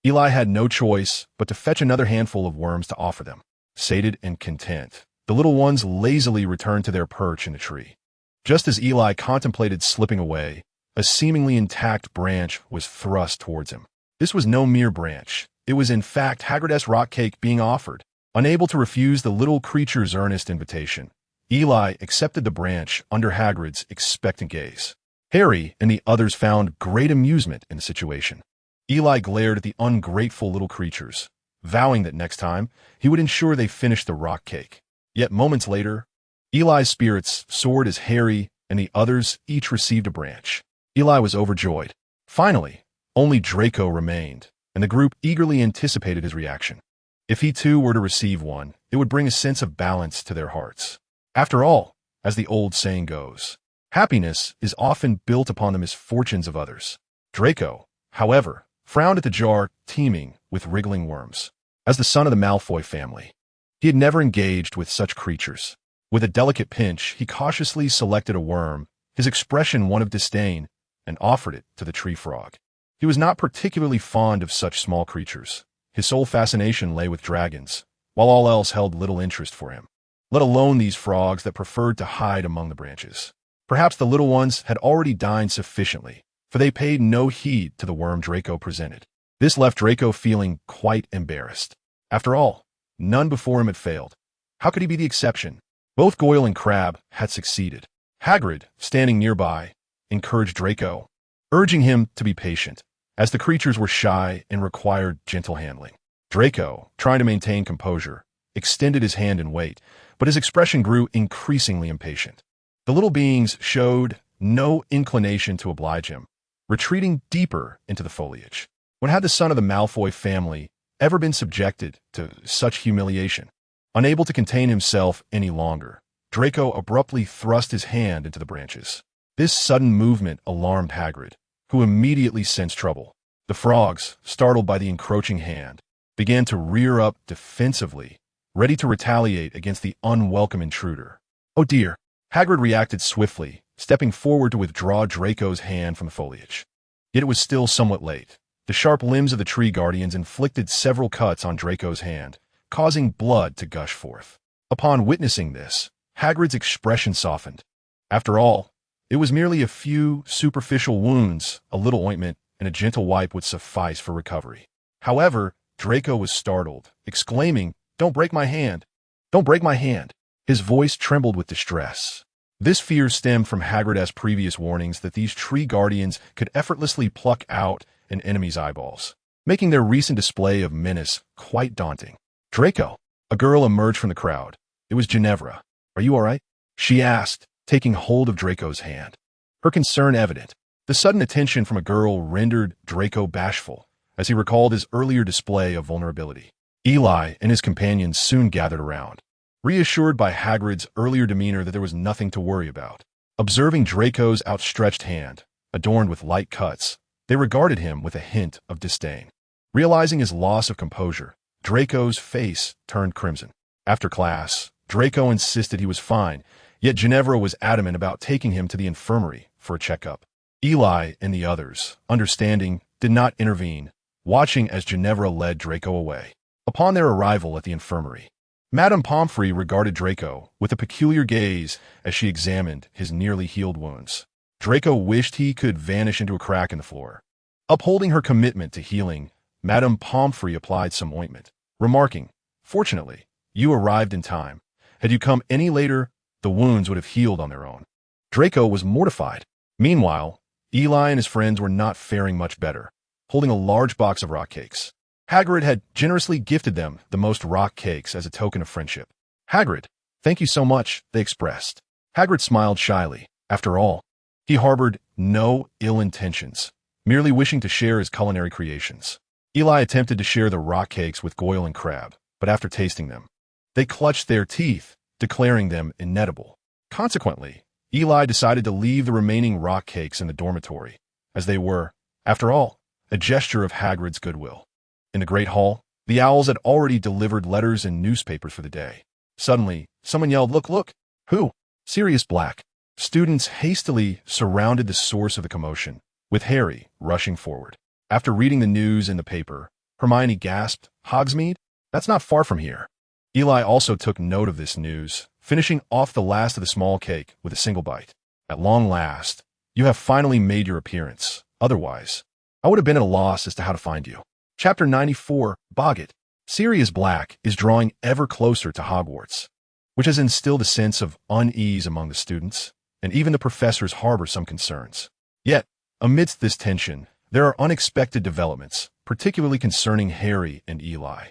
Eli had no choice but to fetch another handful of worms to offer them. Sated and content, the little ones lazily returned to their perch in the tree. Just as Eli contemplated slipping away, a seemingly intact branch was thrust towards him. This was no mere branch. It was in fact Hagrid's rock cake being offered. Unable to refuse the little creature's earnest invitation, Eli accepted the branch under Hagrid's expectant gaze. Harry and the others found great amusement in the situation. Eli glared at the ungrateful little creatures, vowing that next time he would ensure they finished the rock cake. Yet moments later, Eli's spirits soared as Harry and the others each received a branch. Eli was overjoyed. Finally, only Draco remained, and the group eagerly anticipated his reaction. If he too were to receive one, it would bring a sense of balance to their hearts. After all, as the old saying goes, happiness is often built upon the misfortunes of others. Draco, however, frowned at the jar teeming with wriggling worms. As the son of the Malfoy family, he had never engaged with such creatures. With a delicate pinch, he cautiously selected a worm, his expression one of disdain, and offered it to the tree frog. He was not particularly fond of such small creatures. His sole fascination lay with dragons, while all else held little interest for him, let alone these frogs that preferred to hide among the branches. Perhaps the little ones had already dined sufficiently, for they paid no heed to the worm Draco presented. This left Draco feeling quite embarrassed. After all, none before him had failed. How could he be the exception? Both Goyle and Crabbe had succeeded. Hagrid, standing nearby, encouraged Draco, urging him to be patient, as the creatures were shy and required gentle handling. Draco, trying to maintain composure, extended his hand in wait, but his expression grew increasingly impatient. The little beings showed no inclination to oblige him, retreating deeper into the foliage. When had the son of the Malfoy family ever been subjected to such humiliation? Unable to contain himself any longer, Draco abruptly thrust his hand into the branches. This sudden movement alarmed Hagrid, who immediately sensed trouble. The frogs, startled by the encroaching hand, began to rear up defensively, ready to retaliate against the unwelcome intruder. Oh dear! Hagrid reacted swiftly, stepping forward to withdraw Draco's hand from the foliage. Yet it was still somewhat late. The sharp limbs of the tree guardians inflicted several cuts on Draco's hand, causing blood to gush forth. Upon witnessing this, Hagrid's expression softened. After all, it was merely a few superficial wounds, a little ointment, and a gentle wipe would suffice for recovery. However, Draco was startled, exclaiming, "Don't break my hand! Don't break my hand!" His voice trembled with distress. This fear stemmed from Hagrid's previous warnings that these tree guardians could effortlessly pluck out an enemy's eyeballs, making their recent display of menace quite daunting. "Draco!" A girl emerged from the crowd. It was Ginevra. "Are you all right?" she asked, taking hold of Draco's hand. Her concern evident. The sudden attention from a girl rendered Draco bashful, as he recalled his earlier display of vulnerability. Eli and his companions soon gathered around, reassured by Hagrid's earlier demeanor that there was nothing to worry about. Observing Draco's outstretched hand, adorned with light cuts, they regarded him with a hint of disdain. Realizing his loss of composure, Draco's face turned crimson. After class, Draco insisted he was fine, yet Ginevra was adamant about taking him to the infirmary for a checkup. Eli and the others, understanding, did not intervene, watching as Ginevra led Draco away. Upon their arrival at the infirmary, Madame Pomfrey regarded Draco with a peculiar gaze as she examined his nearly healed wounds. Draco wished he could vanish into a crack in the floor. Upholding her commitment to healing, Madame Pomfrey applied some ointment, remarking, "Fortunately, you arrived in time. Had you come any later, the wounds would have healed on their own." Draco was mortified. Meanwhile, Eli and his friends were not faring much better, holding a large box of rock cakes. Hagrid had generously gifted them the most rock cakes as a token of friendship. "Hagrid, thank you so much," they expressed. Hagrid smiled shyly. After all, he harbored no ill intentions, merely wishing to share his culinary creations. Eli attempted to share the rock cakes with Goyle and Crabbe, but after tasting them, they clutched their teeth, declaring them inedible. Consequently, Eli decided to leave the remaining rock cakes in the dormitory, as they were, after all, a gesture of Hagrid's goodwill. In the Great Hall, the owls had already delivered letters and newspapers for the day. Suddenly, someone yelled, "Look, look!" "Who?" "Sirius Black." Students hastily surrounded the source of the commotion, with Harry rushing forward. After reading the news in the paper, Hermione gasped, "Hogsmeade? That's not far from here." Eli also took note of this news, finishing off the last of the small cake with a single bite. "At long last, you have finally made your appearance. Otherwise, I would have been at a loss as to how to find you." Chapter 94, Boggett. Sirius Black is drawing ever closer to Hogwarts, which has instilled a sense of unease among the students, and even the professors harbor some concerns. Yet, amidst this tension, there are unexpected developments, particularly concerning Harry and Eli.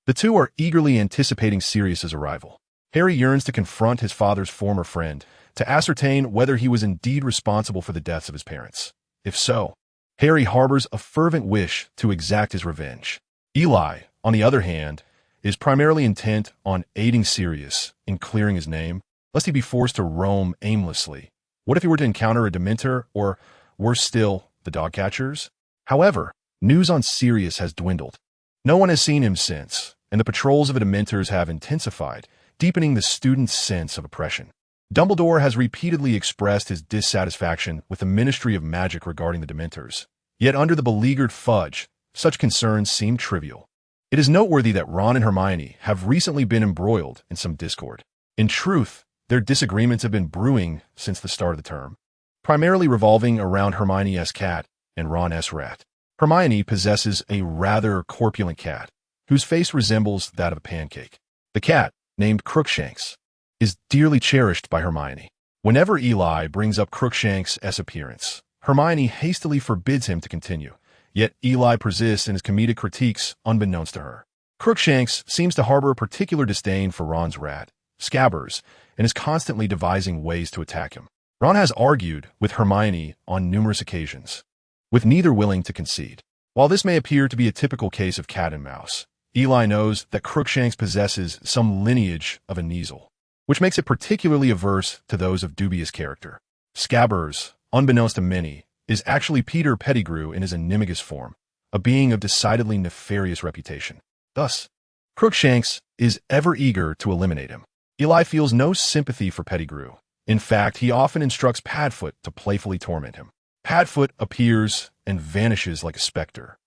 The two are eagerly anticipating Sirius's arrival. Harry yearns to confront his father's former friend, to ascertain whether he was indeed responsible for the deaths of his parents. If so, Harry harbors a fervent wish to exact his revenge. Eli, on the other hand, is primarily intent on aiding Sirius in clearing his name, lest he be forced to roam aimlessly. What if he were to encounter a Dementor, or, worse still, the Dogcatchers? However, news on Sirius has dwindled. No one has seen him since, and the patrols of the Dementors have intensified, deepening the student's sense of oppression. Dumbledore has repeatedly expressed his dissatisfaction with the Ministry of Magic regarding the Dementors. Yet under the beleaguered Fudge, such concerns seem trivial. It is noteworthy that Ron and Hermione have recently been embroiled in some discord. In truth, their disagreements have been brewing since the start of the term, primarily revolving around Hermione's cat and Ron's rat. Hermione possesses a rather corpulent cat, whose face resembles that of a pancake. The cat, named Crookshanks, is dearly cherished by Hermione. Whenever Eli brings up Crookshanks' appearance, Hermione hastily forbids him to continue, yet Eli persists in his comedic critiques unbeknownst to her. Crookshanks seems to harbor a particular disdain for Ron's rat, Scabbers, and is constantly devising ways to attack him. Ron has argued with Hermione on numerous occasions, with neither willing to concede. While this may appear to be a typical case of cat and mouse, Eli knows that Crookshanks possesses some lineage of a Kneazle, which makes it particularly averse to those of dubious character. Scabbers, unbeknownst to many, is actually Peter Pettigrew in his animagus form, a being of decidedly nefarious reputation. Thus, Crookshanks is ever eager to eliminate him. Eli feels no sympathy for Pettigrew. In fact, he often instructs Padfoot to playfully torment him. Padfoot appears and vanishes like a specter,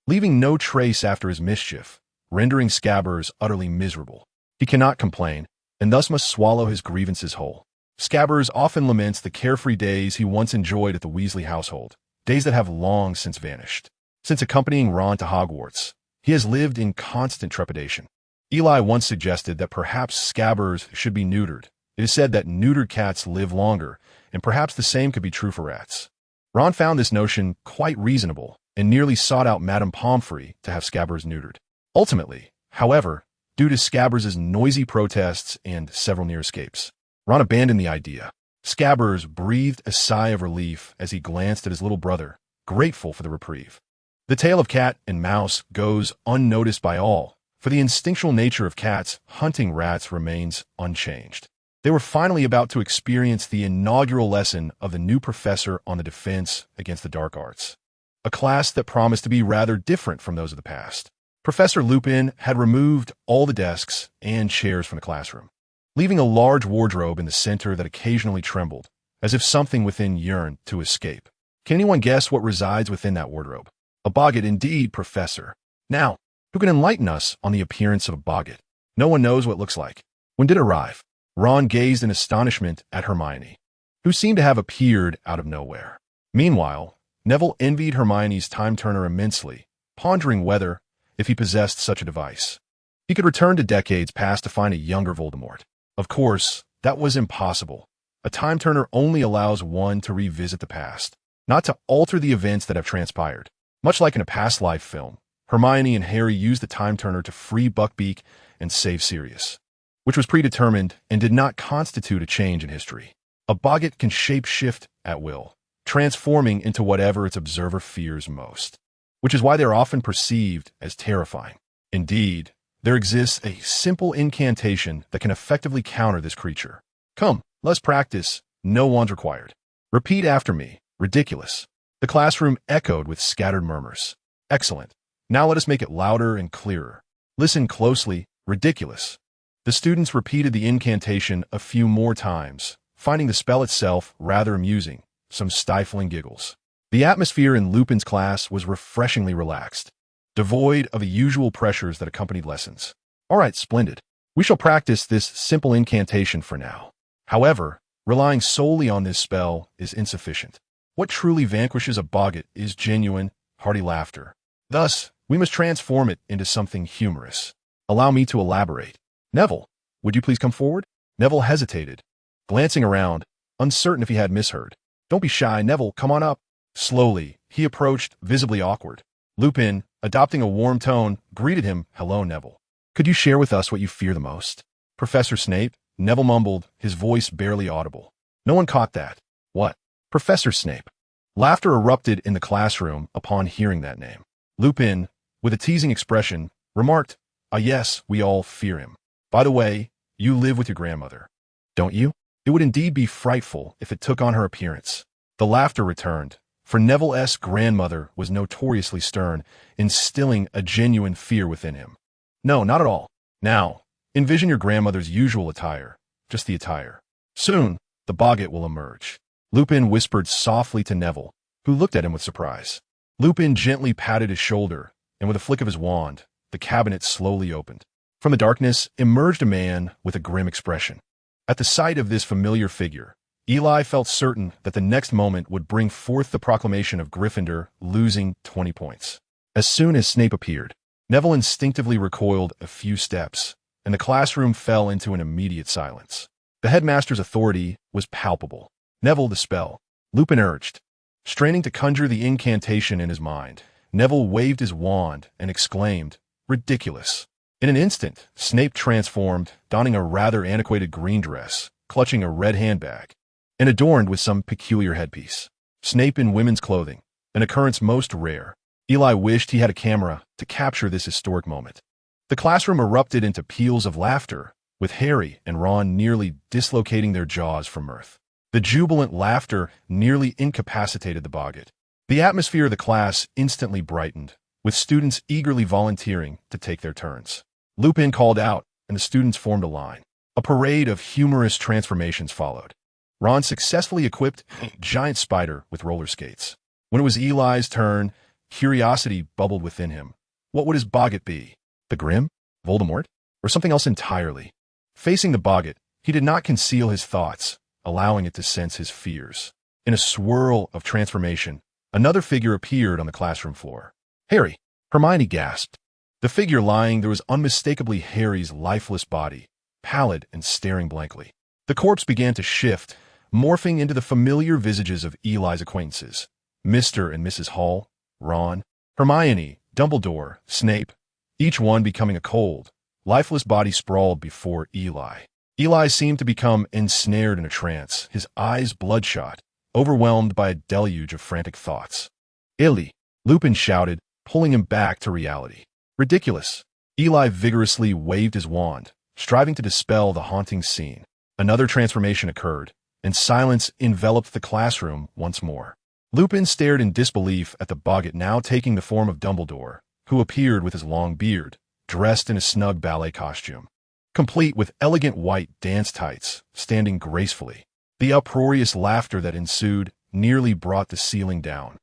leaving no trace after his mischief, rendering Scabbers utterly miserable. He cannot complain, and thus must swallow his grievances whole. Scabbers often laments the carefree days he once enjoyed at the Weasley household, days that have long since vanished. Since accompanying Ron to Hogwarts, he has lived in constant trepidation. Eli once suggested that perhaps Scabbers should be neutered. It is said that neutered cats live longer, and perhaps the same could be true for rats. Ron found this notion quite reasonable, and nearly sought out Madame Pomfrey to have Scabbers neutered. Ultimately, however, due to Scabbers' noisy protests and several near escapes, Ron abandoned the idea. Scabbers breathed a sigh of relief as he glanced at his little brother, grateful for the reprieve. The tale of cat and mouse goes unnoticed by all, for the instinctual nature of cats hunting rats remains unchanged. They were finally about to experience the inaugural lesson of the new professor on the defense against the dark arts, a class that promised to be rather different from those of the past. Professor Lupin had removed all the desks and chairs from the classroom, leaving a large wardrobe in the center that occasionally trembled, as if something within yearned to escape. Can anyone guess what resides within that wardrobe? A boggart indeed, Professor. Now, who can enlighten us on the appearance of a boggart? No one knows what it looks like. When did it arrive? Ron gazed in astonishment at Hermione, who seemed to have appeared out of nowhere. Meanwhile, Neville envied Hermione's time-turner immensely, pondering whether, if he possessed such a device, he could return to decades past to find a younger Voldemort. Of course, that was impossible. A time-turner only allows one to revisit the past, not to alter the events that have transpired. Much like in a past life film, Hermione and Harry used the time-turner to free Buckbeak and save Sirius, which was predetermined and did not constitute a change in history. A boggart can shape-shift at will, transforming into whatever its observer fears most, which is why they are often perceived as terrifying. Indeed, there exists a simple incantation that can effectively counter this creature. Come, let's practice. No wands required. Repeat after me. Ridiculous. The classroom echoed with scattered murmurs. Excellent. Now let us make it louder and clearer. Listen closely. Ridiculous. The students repeated the incantation a few more times, finding the spell itself rather amusing, some stifling giggles. The atmosphere in Lupin's class was refreshingly relaxed, devoid of the usual pressures that accompanied lessons. All right, splendid. We shall practice this simple incantation for now. However, relying solely on this spell is insufficient. What truly vanquishes a boggart is genuine, hearty laughter. Thus, we must transform it into something humorous. Allow me to elaborate. Neville, would you please come forward? Neville hesitated, glancing around, uncertain if he had misheard. Don't be shy, Neville, come on up. Slowly, he approached, visibly awkward. Lupin, adopting a warm tone, greeted him, "Hello, Neville. Could you share with us what you fear the most?" "Professor Snape," Neville mumbled, his voice barely audible. No one caught that. What? Professor Snape. Laughter erupted in the classroom upon hearing that name. Lupin, with a teasing expression, remarked, "Ah yes, we all fear him. By the way, you live with your grandmother, don't you? It would indeed be frightful if it took on her appearance." The laughter returned, for Neville's grandmother was notoriously stern, instilling a genuine fear within him. "No, not at all. Now, envision your grandmother's usual attire, just the attire. Soon, the boggart will emerge." Lupin whispered softly to Neville, who looked at him with surprise. Lupin gently patted his shoulder, and with a flick of his wand, the cabinet slowly opened. From the darkness emerged a man with a grim expression. At the sight of this familiar figure, Eli felt certain that the next moment would bring forth the proclamation of Gryffindor losing 20 points. As soon as Snape appeared, Neville instinctively recoiled a few steps, and the classroom fell into an immediate silence. The headmaster's authority was palpable. "Neville, the spell," Lupin urged. Straining to conjure the incantation in his mind, Neville waved his wand and exclaimed, "Ridiculous." In an instant, Snape transformed, donning a rather antiquated green dress, clutching a red handbag, and adorned with some peculiar headpiece. Snape in women's clothing, an occurrence most rare. Eli wished he had a camera to capture this historic moment. The classroom erupted into peals of laughter, with Harry and Ron nearly dislocating their jaws from mirth. The jubilant laughter nearly incapacitated the boggart. The atmosphere of the class instantly brightened, with students eagerly volunteering to take their turns. Lupin called out, and the students formed a line. A parade of humorous transformations followed. Ron successfully equipped a giant spider with roller skates. When it was Eli's turn, curiosity bubbled within him. What would his boggart be? The Grim? Voldemort? Or something else entirely? Facing the boggart, he did not conceal his thoughts, allowing it to sense his fears. In a swirl of transformation, another figure appeared on the classroom floor. "Harry!" Hermione gasped. The figure lying there was unmistakably Harry's lifeless body, pallid and staring blankly. The corpse began to shift, morphing into the familiar visages of Eli's acquaintances. Mr. and Mrs. Hall, Ron, Hermione, Dumbledore, Snape, each one becoming a cold, lifeless body sprawled before Eli. Eli seemed to become ensnared in a trance, his eyes bloodshot, overwhelmed by a deluge of frantic thoughts. "Illy!" Lupin shouted, pulling him back to reality. "Ridiculous!" Eli vigorously waved his wand, striving to dispel the haunting scene. Another transformation occurred, and silence enveloped the classroom once more. Lupin stared in disbelief at the boggart now taking the form of Dumbledore, who appeared with his long beard, dressed in a snug ballet costume, complete with elegant white dance tights, standing gracefully. The uproarious laughter that ensued nearly brought the ceiling down,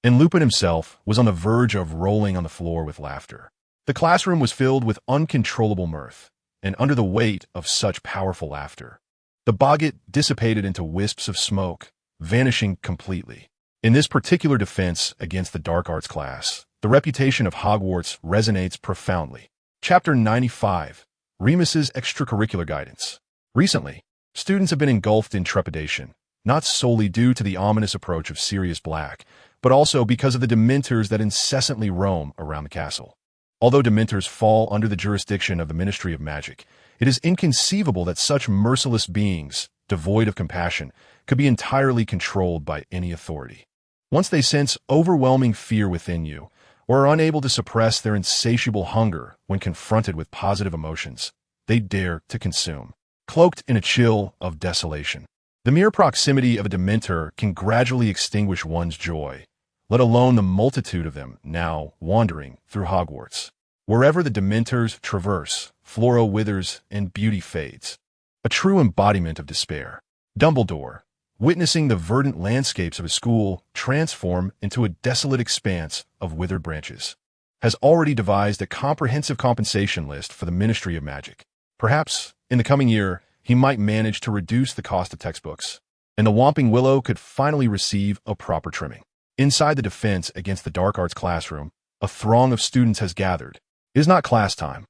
and Lupin himself was on the verge of rolling on the floor with laughter. The classroom was filled with uncontrollable mirth, and under the weight of such powerful laughter, the boggart dissipated into wisps of smoke, vanishing completely. In this particular defense against the dark arts class, the reputation of Hogwarts resonates profoundly. Chapter 95, Remus's Extracurricular Guidance. Recently, students have been engulfed in trepidation, not solely due to the ominous approach of Sirius Black, but also because of the Dementors that incessantly roam around the castle. Although Dementors fall under the jurisdiction of the Ministry of Magic, it is inconceivable that such merciless beings, devoid of compassion, could be entirely controlled by any authority. Once they sense overwhelming fear within you, or are unable to suppress their insatiable hunger when confronted with positive emotions, they dare to consume. Cloaked in a chill of desolation, the mere proximity of a Dementor can gradually extinguish one's joy, let alone the multitude of them now wandering through Hogwarts. Wherever the Dementors traverse, Flora withers and beauty fades. A true embodiment of despair. Dumbledore, witnessing the verdant landscapes of his school transform into a desolate expanse of withered branches, has already devised a comprehensive compensation list for the Ministry of Magic. Perhaps, in the coming year, he might manage to reduce the cost of textbooks, and the Whomping Willow could finally receive a proper trimming. Inside the defense against the dark arts classroom, a throng of students has gathered. It is not class time.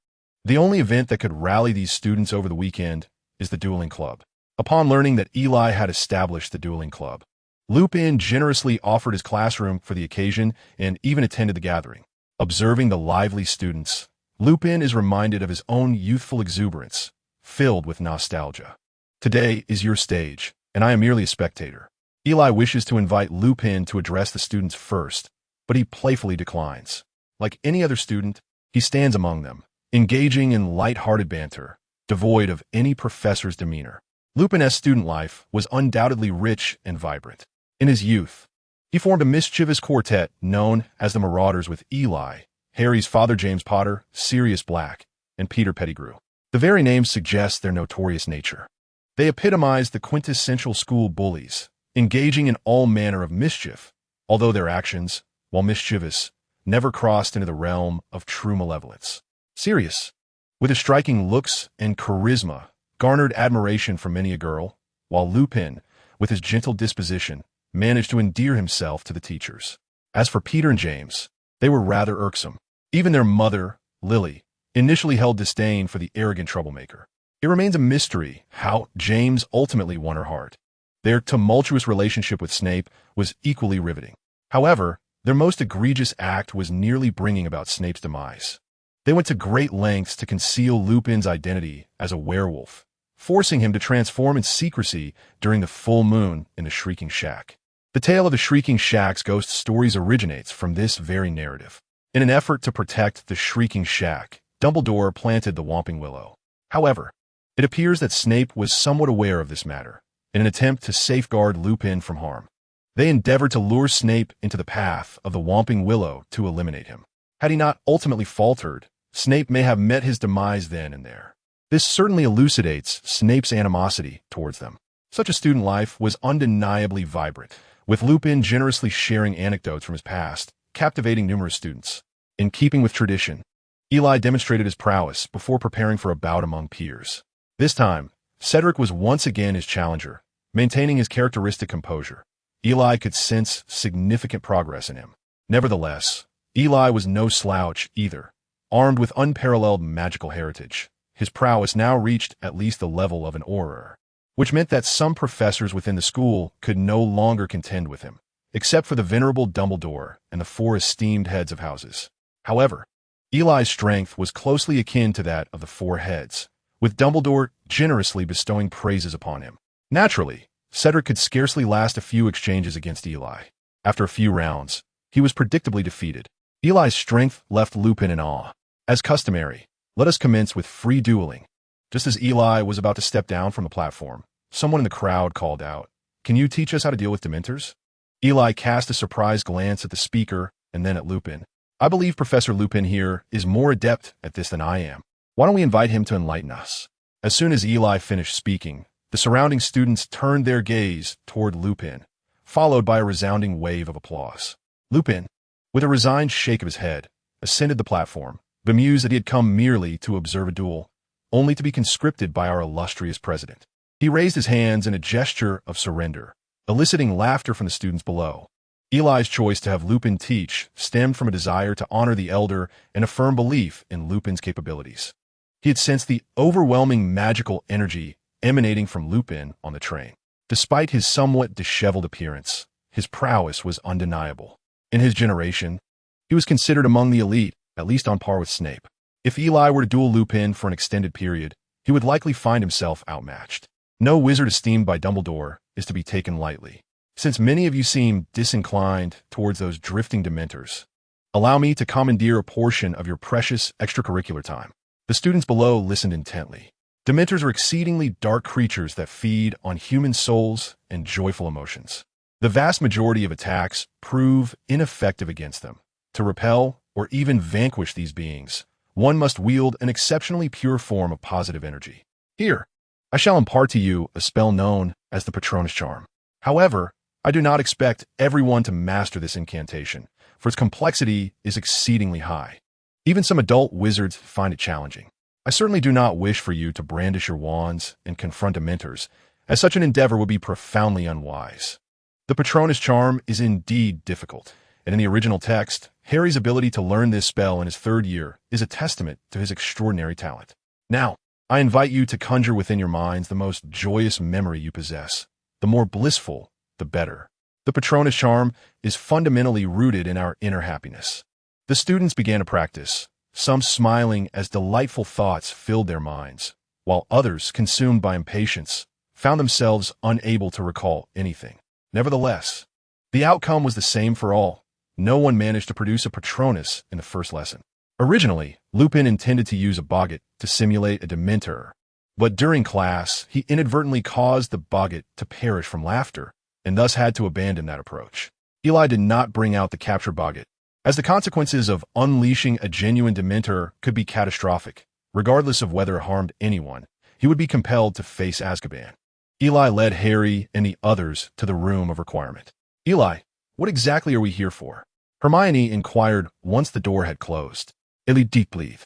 The only event that could rally these students over the weekend is the dueling club. Upon learning that Eli had established the dueling club, Lupin generously offered his classroom for the occasion and even attended the gathering. Observing the lively students, Lupin is reminded of his own youthful exuberance, filled with nostalgia. Today is your stage, and I am merely a spectator. Eli wishes to invite Lupin to address the students first, but he playfully declines. Like any other student, he stands among them, engaging in light-hearted banter, devoid of any professor's demeanor. Lupin's student life was undoubtedly rich and vibrant. In his youth, he formed a mischievous quartet known as the Marauders with Eli, Harry's father James Potter, Sirius Black, and Peter Pettigrew. The very name suggests their notorious nature. They epitomized the quintessential school bullies, engaging in all manner of mischief, although their actions, while mischievous, never crossed into the realm of true malevolence. Sirius, with his striking looks and charisma, garnered admiration from many a girl, while Lupin, with his gentle disposition, managed to endear himself to the teachers. As for Peter and James, they were rather irksome. Even their mother, Lily, initially held disdain for the arrogant troublemaker. It remains a mystery how James ultimately won her heart. Their tumultuous relationship with Snape was equally riveting. However, their most egregious act was nearly bringing about Snape's demise. They went to great lengths to conceal Lupin's identity as a werewolf, forcing him to transform in secrecy during the full moon in the Shrieking Shack. The tale of the Shrieking Shack's ghost stories originates from this very narrative. In an effort to protect the Shrieking Shack, Dumbledore planted the Whomping Willow. However, it appears that Snape was somewhat aware of this matter, in an attempt to safeguard Lupin from harm. They endeavored to lure Snape into the path of the Whomping Willow to eliminate him. Had he not ultimately faltered, Snape may have met his demise then and there. This certainly elucidates Snape's animosity towards them. Such a student life was undeniably vibrant, with Lupin generously sharing anecdotes from his past, captivating numerous students. In keeping with tradition, Eli demonstrated his prowess before preparing for a bout among peers. This time, Cedric was once again his challenger, maintaining his characteristic composure. Eli could sense significant progress in him. Nevertheless, Eli was no slouch either. Armed with unparalleled magical heritage, his prowess now reached at least the level of an Auror, which meant that some professors within the school could no longer contend with him, except for the venerable Dumbledore and the 4 esteemed heads of houses. However, Eli's strength was closely akin to that of the 4 heads, with Dumbledore generously bestowing praises upon him. Naturally, Cedric could scarcely last a few exchanges against Eli. After a few rounds, he was predictably defeated. Eli's strength left Lupin in awe. As customary, let us commence with free dueling. Just as Eli was about to step down from the platform, someone in the crowd called out, "Can you teach us how to deal with Dementors?" Eli cast a surprised glance at the speaker and then at Lupin. "I believe Professor Lupin here is more adept at this than I am. Why don't we invite him to enlighten us?" As soon as Eli finished speaking, the surrounding students turned their gaze toward Lupin, followed by a resounding wave of applause. Lupin, with a resigned shake of his head, ascended the platform, bemused that he had come merely to observe a duel, only to be conscripted by our illustrious president. He raised his hands in a gesture of surrender, eliciting laughter from the students below. Eli's choice to have Lupin teach stemmed from a desire to honor the elder and a firm belief in Lupin's capabilities. He had sensed the overwhelming magical energy emanating from Lupin on the train. Despite his somewhat disheveled appearance, his prowess was undeniable. In his generation, he was considered among the elite, at least on par with Snape. If Eli were to duel Lupin for an extended period, he would likely find himself outmatched. No wizard esteemed by Dumbledore is to be taken lightly. Since many of you seem disinclined towards those drifting Dementors, allow me to commandeer a portion of your precious extracurricular time. The students below listened intently. Dementors are exceedingly dark creatures that feed on human souls and joyful emotions. The vast majority of attacks prove ineffective against them. To repel or even vanquish these beings, one must wield an exceptionally pure form of positive energy. Here, I shall impart to you a spell known as the Patronus Charm. However, I do not expect everyone to master this incantation, for its complexity is exceedingly high. Even some adult wizards find it challenging. I certainly do not wish for you to brandish your wands and confront Dementors, as such an endeavor would be profoundly unwise. The Patronus Charm is indeed difficult, and in the original text, Harry's ability to learn this spell in his 3rd year is a testament to his extraordinary talent. Now, I invite you to conjure within your minds the most joyous memory you possess. The more blissful, the better. The The Patronus charm is fundamentally rooted in our inner happiness. The students began to practice, some smiling as delightful thoughts filled their minds, while others, consumed by impatience, found themselves unable to recall anything. Nevertheless, the outcome was the same for all. No one managed to produce a Patronus in the first lesson. Originally, Lupin intended to use a boggart to simulate a Dementor, but during class, he inadvertently caused the boggart to perish from laughter, and thus had to abandon that approach. Eli did not bring out the captured boggart, as the consequences of unleashing a genuine Dementor could be catastrophic. Regardless of whether it harmed anyone, he would be compelled to face Azkaban. Eli led Harry and the others to the room of requirement. Eli, what exactly are we here for? Hermione inquired once the door had closed. Eli deeply.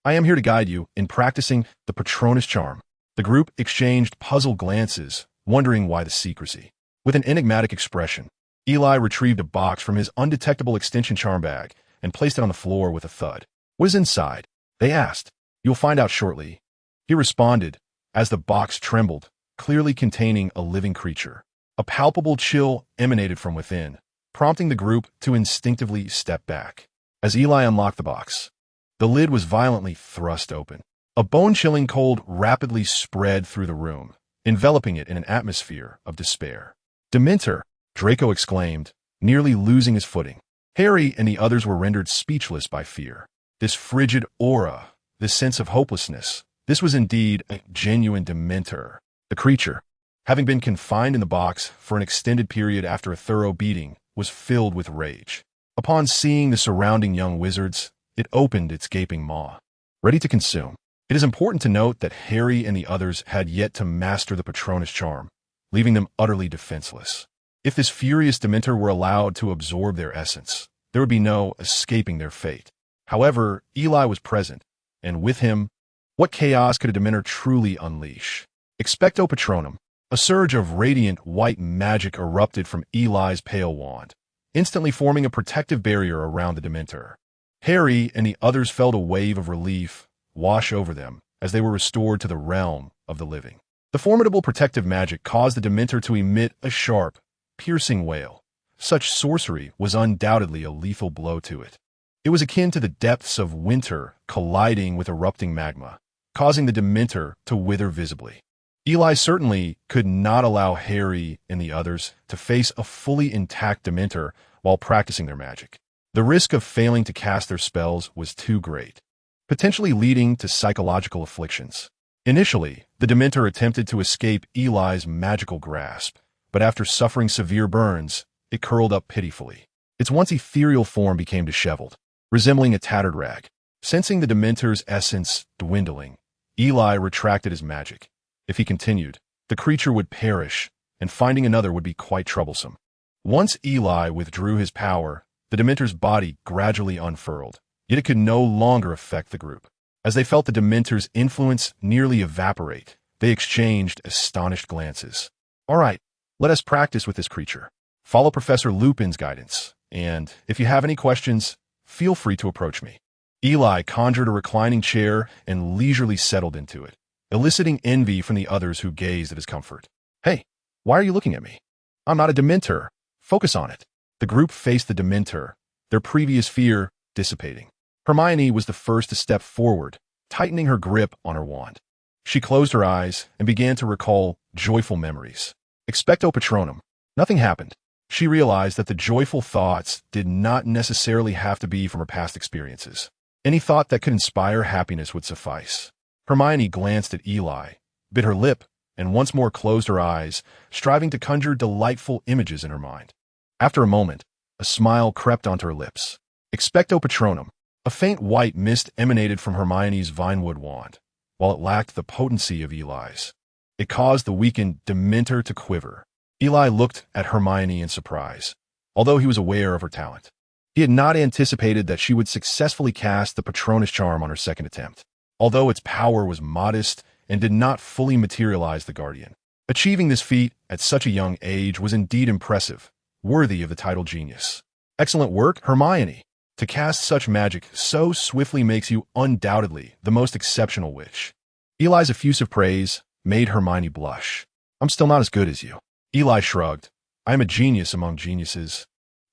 I am here to guide you in practicing the Patronus charm. The group exchanged puzzled glances, wondering why the secrecy. With an enigmatic expression, Eli retrieved a box from his undetectable extension charm bag and placed it on the floor with a thud. What is inside? They asked. You'll find out shortly. He responded, as the box trembled, clearly containing a living creature. A palpable chill emanated from within, prompting the group to instinctively step back. As Eli unlocked the box, the lid was violently thrust open. A bone-chilling cold rapidly spread through the room, enveloping it in an atmosphere of despair. Dementor, Draco exclaimed, nearly losing his footing. Harry and the others were rendered speechless by fear. This frigid aura, this sense of hopelessness, this was indeed a genuine Dementor. The creature, having been confined in the box for an extended period after a thorough beating, was filled with rage. Upon seeing the surrounding young wizards, it opened its gaping maw, ready to consume. It is important to note that Harry and the others had yet to master the Patronus charm, leaving them utterly defenseless. If this furious Dementor were allowed to absorb their essence, there would be no escaping their fate. However, Eli was present, and with him, what chaos could a Dementor truly unleash? Expecto Patronum. A surge of radiant white magic erupted from Eli's pale wand, instantly forming a protective barrier around the Dementor. Harry and the others felt a wave of relief wash over them as they were restored to the realm of the living. The formidable protective magic caused the Dementor to emit a sharp, piercing wail. Such sorcery was undoubtedly a lethal blow to it. It was akin to the depths of winter colliding with erupting magma, causing the Dementor to wither visibly. Eli certainly could not allow Harry and the others to face a fully intact Dementor while practicing their magic. The risk of failing to cast their spells was too great, potentially leading to psychological afflictions. Initially, the Dementor attempted to escape Eli's magical grasp, but after suffering severe burns, it curled up pitifully. Its once ethereal form became disheveled, resembling a tattered rag. Sensing the Dementor's essence dwindling, Eli retracted his magic. If he continued, the creature would perish, and finding another would be quite troublesome. Once Eli withdrew his power, the Dementor's body gradually unfurled, yet it could no longer affect the group. As they felt the Dementor's influence nearly evaporate, they exchanged astonished glances. All right, let us practice with this creature. Follow Professor Lupin's guidance, and if you have any questions, feel free to approach me. Eli conjured a reclining chair and leisurely settled into it, eliciting envy from the others who gazed at his comfort. Hey, why are you looking at me? I'm not a Dementor. Focus on it. The group faced the Dementor, their previous fear dissipating. Hermione was the first to step forward, tightening her grip on her wand. She closed her eyes and began to recall joyful memories. Expecto Patronum. Nothing happened. She realized that the joyful thoughts did not necessarily have to be from her past experiences. Any thought that could inspire happiness would suffice. Hermione glanced at Eli, bit her lip, and once more closed her eyes, striving to conjure delightful images in her mind. After a moment, a smile crept onto her lips. Expecto Patronum. A faint white mist emanated from Hermione's vinewood wand, while it lacked the potency of Eli's. It caused the weakened Dementor to quiver. Eli looked at Hermione in surprise, although he was aware of her talent. He had not anticipated that she would successfully cast the Patronus charm on her second attempt, although its power was modest and did not fully materialize the Guardian. Achieving this feat at such a young age was indeed impressive, worthy of the title genius. Excellent work, Hermione. To cast such magic so swiftly makes you undoubtedly the most exceptional witch. Eli's effusive praise made Hermione blush. I'm still not as good as you. Eli shrugged, I am a genius among geniuses.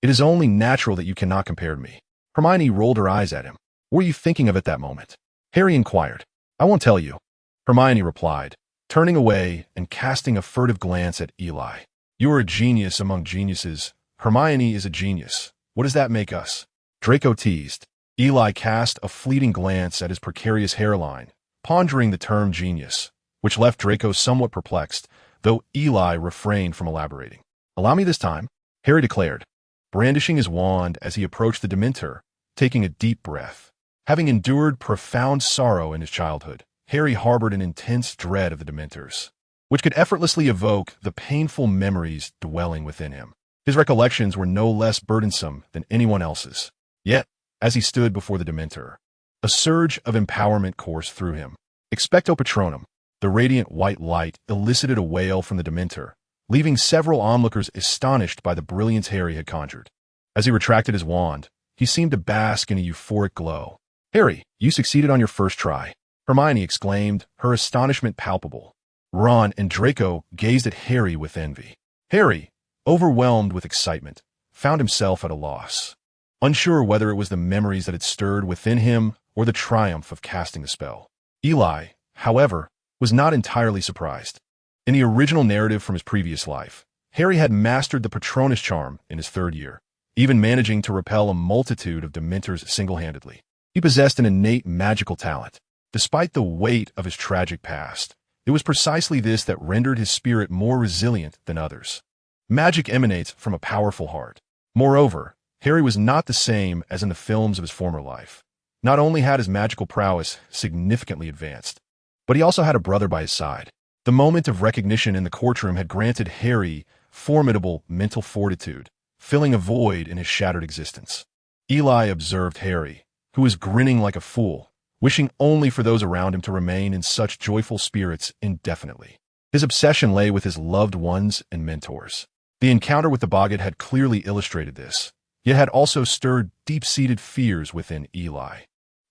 It is only natural that you cannot compare to me. Hermione rolled her eyes at him. What were you thinking of at that moment? Harry inquired. I won't tell you. Hermione replied, turning away and casting a furtive glance at Eli. You are a genius among geniuses. Hermione is a genius. What does that make us? Draco teased. Eli cast a fleeting glance at his precarious hairline, pondering the term genius, which left Draco somewhat perplexed, though Eli refrained from elaborating. Allow me this time, Harry declared, brandishing his wand as he approached the Dementor, taking a deep breath. Having endured profound sorrow in his childhood, Harry harbored an intense dread of the Dementors, which could effortlessly evoke the painful memories dwelling within him. His recollections were no less burdensome than anyone else's. Yet, as he stood before the Dementor, a surge of empowerment coursed through him. Expecto Patronum, the radiant white light elicited a wail from the Dementor, leaving several onlookers astonished by the brilliance Harry had conjured. As he retracted his wand, he seemed to bask in a euphoric glow. Harry, you succeeded on your first try, Hermione exclaimed, her astonishment palpable. Ron and Draco gazed at Harry with envy. Harry, overwhelmed with excitement, found himself at a loss, unsure whether it was the memories that had stirred within him or the triumph of casting the spell. Eli, however, was not entirely surprised. In the original narrative from his previous life, Harry had mastered the Patronus charm in his third year, even managing to repel a multitude of Dementors single-handedly. He possessed an innate magical talent. Despite the weight of his tragic past, it was precisely this that rendered his spirit more resilient than others. Magic emanates from a powerful heart. Moreover, Harry was not the same as in the films of his former life. Not only had his magical prowess significantly advanced, but he also had a brother by his side. The moment of recognition in the courtroom had granted Harry formidable mental fortitude, filling a void in his shattered existence. Eli observed Harry, who was grinning like a fool, wishing only for those around him to remain in such joyful spirits indefinitely. His obsession lay with his loved ones and mentors. The encounter with the Boggart had clearly illustrated this, yet had also stirred deep-seated fears within Eli.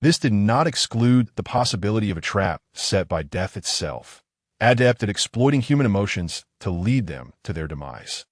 This did not exclude the possibility of a trap set by death itself, adept at exploiting human emotions to lead them to their demise.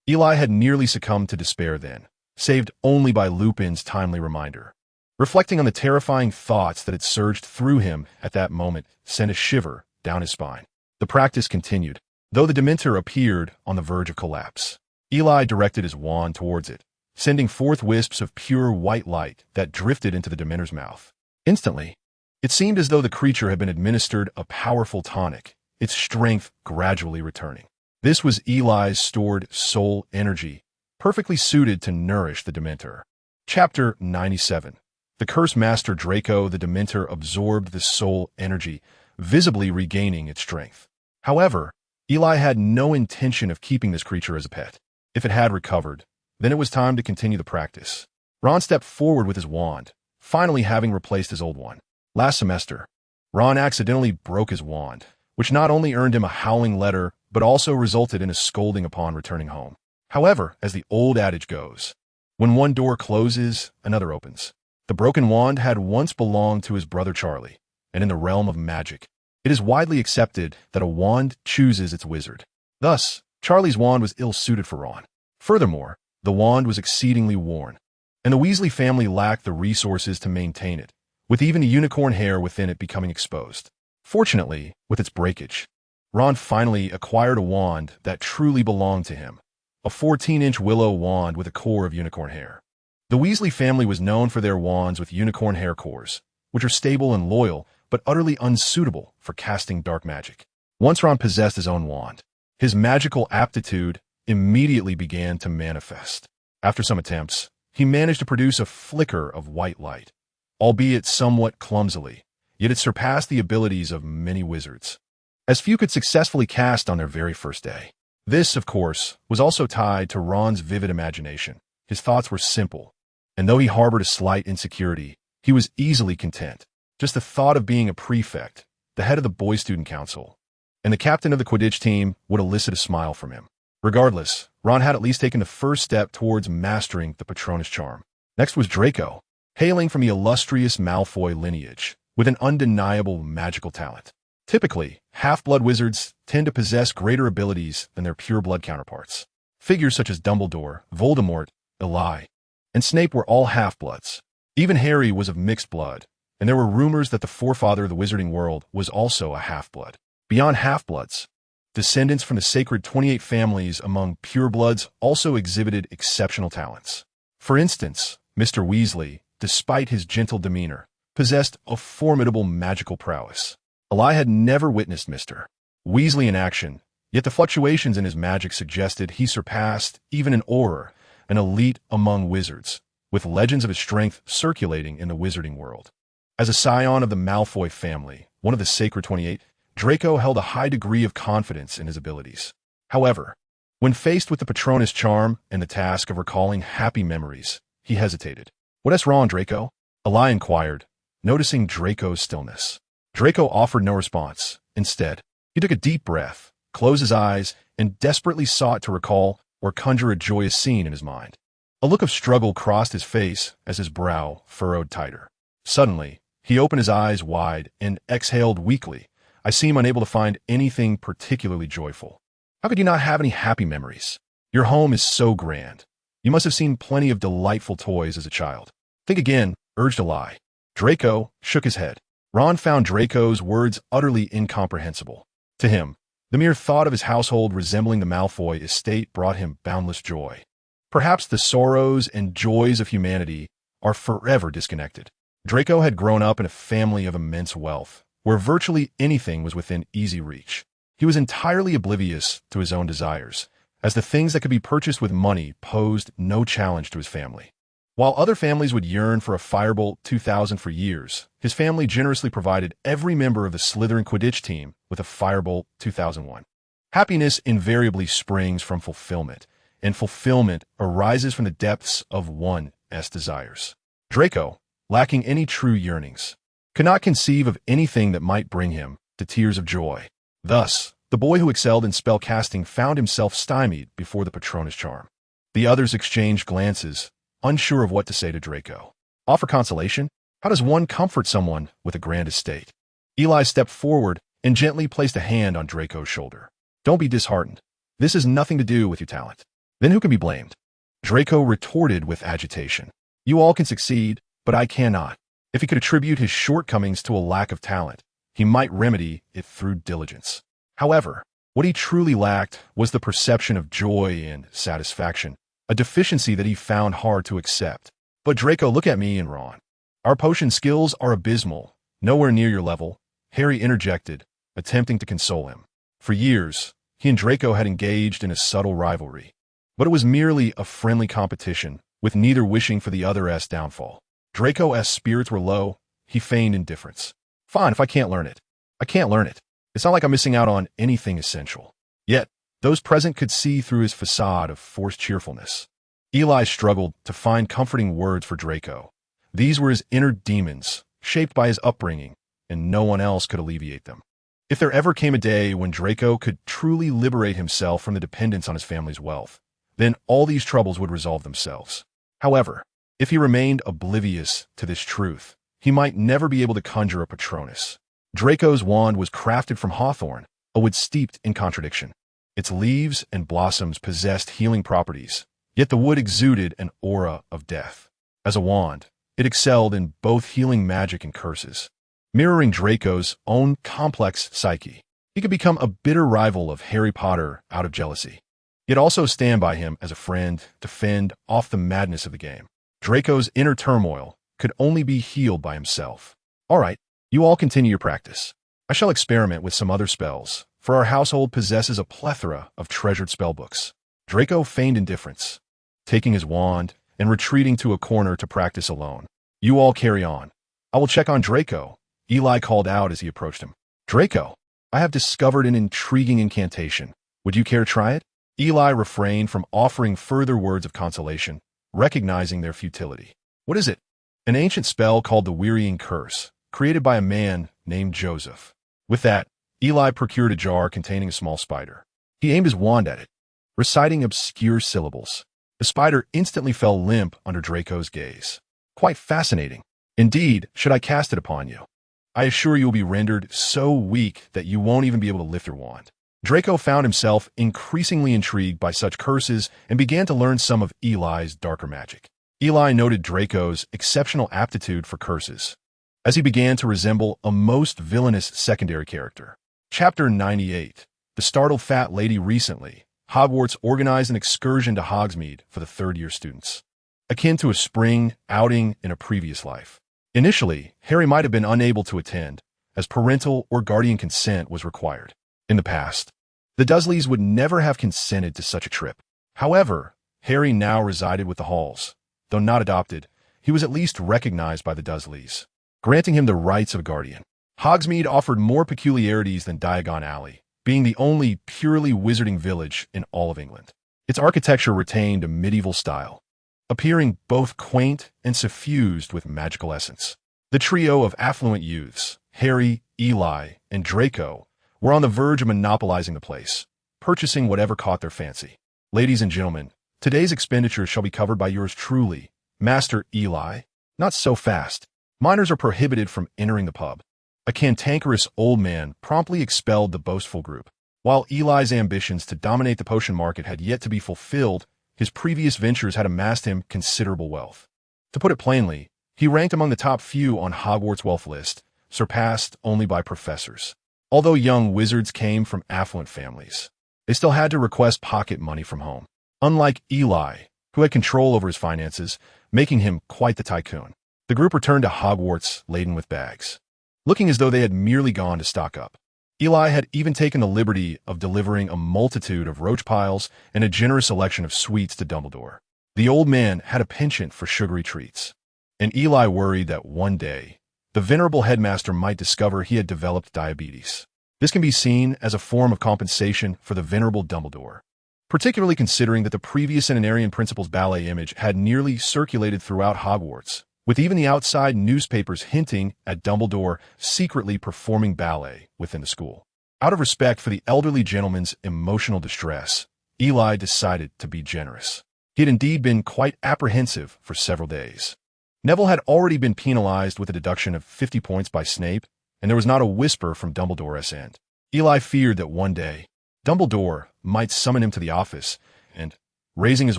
Eli had nearly succumbed to despair then, saved only by Lupin's timely reminder. Reflecting on the terrifying thoughts that had surged through him at that moment sent a shiver down his spine. The practice continued. Though the Dementor appeared on the verge of collapse, Eli directed his wand towards it, sending forth wisps of pure white light that drifted into the Dementor's mouth. Instantly, it seemed as though the creature had been administered a powerful tonic, its strength gradually returning. This was Eli's stored soul energy, perfectly suited to nourish the Dementor. Chapter 97. The Cursed Master Draco the Dementor absorbed the soul energy, visibly regaining its strength. However, Eli had no intention of keeping this creature as a pet. If it had recovered, then it was time to continue the practice. Ron stepped forward with his wand, finally having replaced his old one. Last semester, Ron accidentally broke his wand, which not only earned him a howling letter, but also resulted in a scolding upon returning home. However, as the old adage goes, when one door closes, another opens. The broken wand had once belonged to his brother Charlie, and in the realm of magic, it is widely accepted that a wand chooses its wizard. Thus, Charlie's wand was ill-suited for Ron. Furthermore, the wand was exceedingly worn, and the Weasley family lacked the resources to maintain it, with even the unicorn hair within it becoming exposed. Fortunately, with its breakage, Ron finally acquired a wand that truly belonged to him, a 14-inch willow wand with a core of unicorn hair. The Weasley family was known for their wands with unicorn hair cores, which are stable and loyal, but utterly unsuitable for casting dark magic. Once Ron possessed his own wand, his magical aptitude immediately began to manifest. After some attempts, he managed to produce a flicker of white light, albeit somewhat clumsily, yet it surpassed the abilities of many wizards, as few could successfully cast on their very first day. This, of course, was also tied to Ron's vivid imagination. His thoughts were simple, and though he harbored a slight insecurity, he was easily content. Just the thought of being a prefect, the head of the boys' student council, and the captain of the Quidditch team would elicit a smile from him. Regardless, Ron had at least taken the first step towards mastering the Patronus charm. Next was Draco, hailing from the illustrious Malfoy lineage, with an undeniable magical talent. Typically, half-blood wizards tend to possess greater abilities than their pure-blood counterparts. Figures such as Dumbledore, Voldemort, Eli, and Snape were all half-bloods. Even Harry was of mixed blood, and there were rumors that the forefather of the wizarding world was also a half-blood. Beyond half-bloods, descendants from the sacred 28 families among purebloods also exhibited exceptional talents. For instance, Mr. Weasley, despite his gentle demeanor, possessed a formidable magical prowess. Eli had never witnessed Mr. Weasley in action, yet the fluctuations in his magic suggested he surpassed even an Auror, an elite among wizards, with legends of his strength circulating in the wizarding world. As a scion of the Malfoy family, one of the Sacred 28, Draco held a high degree of confidence in his abilities. However, when faced with the Patronus charm and the task of recalling happy memories, he hesitated. "What's wrong, Draco?" Eli inquired, noticing Draco's stillness. Draco offered no response. Instead, he took a deep breath, closed his eyes, and desperately sought to recall or conjure a joyous scene in his mind. A look of struggle crossed his face as his brow furrowed tighter. Suddenly, he opened his eyes wide and exhaled weakly. "I seem unable to find anything particularly joyful." "How could you not have any happy memories? Your home is so grand. You must have seen plenty of delightful toys as a child." "Think again," urged Eli. Draco shook his head. Ron found Draco's words utterly incomprehensible. To him, the mere thought of his household resembling the Malfoy estate brought him boundless joy. Perhaps the sorrows and joys of humanity are forever disconnected. Draco had grown up in a family of immense wealth, where virtually anything was within easy reach. He was entirely oblivious to his own desires, as the things that could be purchased with money posed no challenge to his family. While other families would yearn for a Firebolt 2000 for years, his family generously provided every member of the Slytherin Quidditch team with a Firebolt 2001. Happiness invariably springs from fulfillment, and fulfillment arises from the depths of one's desires. Draco, lacking any true yearnings, could not conceive of anything that might bring him to tears of joy. Thus, the boy who excelled in spellcasting found himself stymied before the Patronus charm. The others exchanged glances, unsure of what to say to Draco. Offer consolation? How does one comfort someone with a grand estate? Eli stepped forward and gently placed a hand on Draco's shoulder. "Don't be disheartened. This has nothing to do with your talent." "Then who can be blamed?" Draco retorted with agitation. "You all can succeed, but I cannot." If he could attribute his shortcomings to a lack of talent, he might remedy it through diligence. However, what he truly lacked was the perception of joy and satisfaction, a deficiency that he found hard to accept. "But Draco, look at me and Ron. Our potion skills are abysmal, nowhere near your level," Harry interjected, attempting to console him. For years, he and Draco had engaged in a subtle rivalry, but it was merely a friendly competition, with neither wishing for the other's downfall. Draco's spirits were low. He feigned indifference. "Fine, if I can't learn it. I can't learn it. It's not like I'm missing out on anything essential." Yet, those present could see through his facade of forced cheerfulness. Eli struggled to find comforting words for Draco. These were his inner demons, shaped by his upbringing, and no one else could alleviate them. If there ever came a day when Draco could truly liberate himself from the dependence on his family's wealth, then all these troubles would resolve themselves. However, if he remained oblivious to this truth, he might never be able to conjure a Patronus. Draco's wand was crafted from hawthorn, a wood steeped in contradiction. Its leaves and blossoms possessed healing properties, yet the wood exuded an aura of death. As a wand, it excelled in both healing magic and curses. Mirroring Draco's own complex psyche, he could become a bitter rival of Harry Potter out of jealousy, yet also stand by him as a friend to fend off the madness of the game. Draco's inner turmoil could only be healed by himself. "All right, you all continue your practice. I shall experiment with some other spells, for our household possesses a plethora of treasured spellbooks." Draco feigned indifference, taking his wand and retreating to a corner to practice alone. "You all carry on. I will check on Draco," Eli called out as he approached him. "Draco, I have discovered an intriguing incantation. Would you care to try it?" Eli refrained from offering further words of consolation, recognizing their futility. "What is it?" "An ancient spell called the Wearying Curse, created by a man named Joseph." With that, Eli procured a jar containing a small spider. He aimed his wand at it, reciting obscure syllables. The spider instantly fell limp under Draco's gaze. "Quite fascinating. Indeed, should I cast it upon you, I assure you will be rendered so weak that you won't even be able to lift your wand." Draco found himself increasingly intrigued by such curses and began to learn some of Eli's darker magic. Eli noted Draco's exceptional aptitude for curses, as he began to resemble a most villainous secondary character. Chapter 98. The Startled Fat Lady. Recently, Hogwarts organized an excursion to Hogsmeade for the third-year students, akin to a spring outing in a previous life. Initially, Harry might have been unable to attend, as parental or guardian consent was required. In the past, the Dursleys would never have consented to such a trip. However, Harry now resided with the Halls. Though not adopted, he was at least recognized by the Dursleys, granting him the rights of a guardian. Hogsmeade offered more peculiarities than Diagon Alley, being the only purely wizarding village in all of England. Its architecture retained a medieval style, appearing both quaint and suffused with magical essence. The trio of affluent youths, Harry, Eli, and Draco, were on the verge of monopolizing the place, purchasing whatever caught their fancy. Ladies and gentlemen, today's expenditures shall be covered by yours truly, Master Eli. Not so fast. Minors are prohibited from entering the pub. A cantankerous old man promptly expelled the boastful group. While Eli's ambitions to dominate the potion market had yet to be fulfilled, his previous ventures had amassed him considerable wealth. To put it plainly, he ranked among the top few on Hogwarts' wealth list, surpassed only by professors. Although young wizards came from affluent families, they still had to request pocket money from home. Unlike Eli, who had control over his finances, making him quite the tycoon. The group returned to Hogwarts laden with bags, looking as though they had merely gone to stock up. Eli had even taken the liberty of delivering a multitude of roach piles and a generous selection of sweets to Dumbledore. The old man had a penchant for sugary treats, and Eli worried that one day, the venerable headmaster might discover he had developed diabetes. This can be seen as a form of compensation for the venerable Dumbledore, particularly considering that the previous centenarian principal's ballet image had nearly circulated throughout Hogwarts, with even the outside newspapers hinting at Dumbledore secretly performing ballet within the school. Out of respect for the elderly gentleman's emotional distress, Eli decided to be generous. He had indeed been quite apprehensive for several days. Neville had already been penalized with a deduction of 50 points by Snape, and there was not a whisper from Dumbledore's end. Eli feared that one day, Dumbledore might summon him to the office and, raising his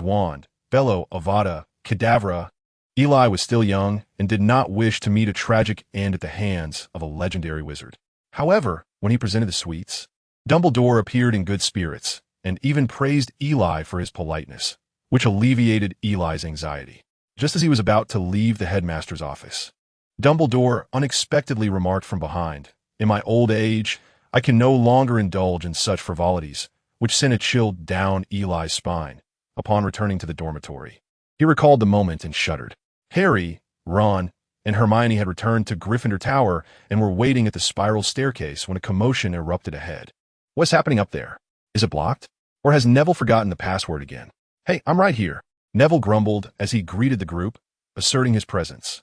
wand, bellow Avada Kedavra. Eli was still young and did not wish to meet a tragic end at the hands of a legendary wizard. However, when he presented the sweets, Dumbledore appeared in good spirits and even praised Eli for his politeness, which alleviated Eli's anxiety. Just as he was about to leave the headmaster's office, Dumbledore unexpectedly remarked from behind, "In my old age, I can no longer indulge in such frivolities," which sent a chill down Eli's spine. Upon returning to the dormitory, he recalled the moment and shuddered. Harry, Ron, and Hermione had returned to Gryffindor Tower and were waiting at the spiral staircase when a commotion erupted ahead. "What's happening up there? Is it blocked? Or has Neville forgotten the password again?" "Hey, I'm right here," Neville grumbled as he greeted the group, asserting his presence.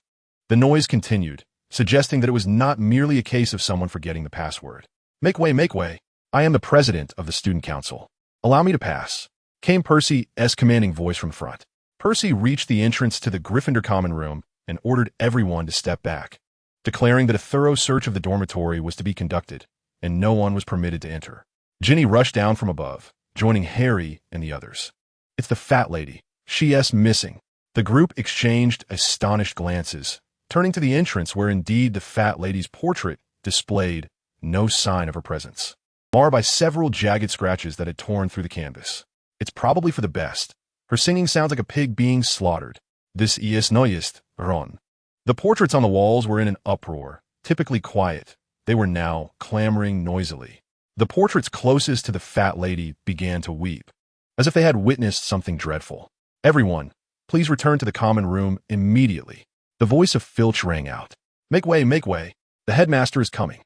The noise continued, suggesting that it was not merely a case of someone forgetting the password. Make way, make way. I am the president of the student council. Allow me to pass," came Percy's commanding voice from the front. Percy reached the entrance to the Gryffindor common room and ordered everyone to step back, declaring that a thorough search of the dormitory was to be conducted, and no one was permitted to enter. Ginny rushed down from above, joining Harry and the others. "It's the fat lady. She's missing." The group exchanged astonished glances, turning to the entrance where indeed the fat lady's portrait displayed no sign of her presence, marred by several jagged scratches that had torn through the canvas. "It's probably for the best. Her singing sounds like a pig being slaughtered. This is neuest, Ron." The portraits on the walls were in an uproar. Typically quiet, they were now clamoring noisily. The portraits closest to the fat lady began to weep, as if they had witnessed something dreadful. "Everyone, please return to the common room immediately." The voice of Filch rang out. Make way, the headmaster is coming."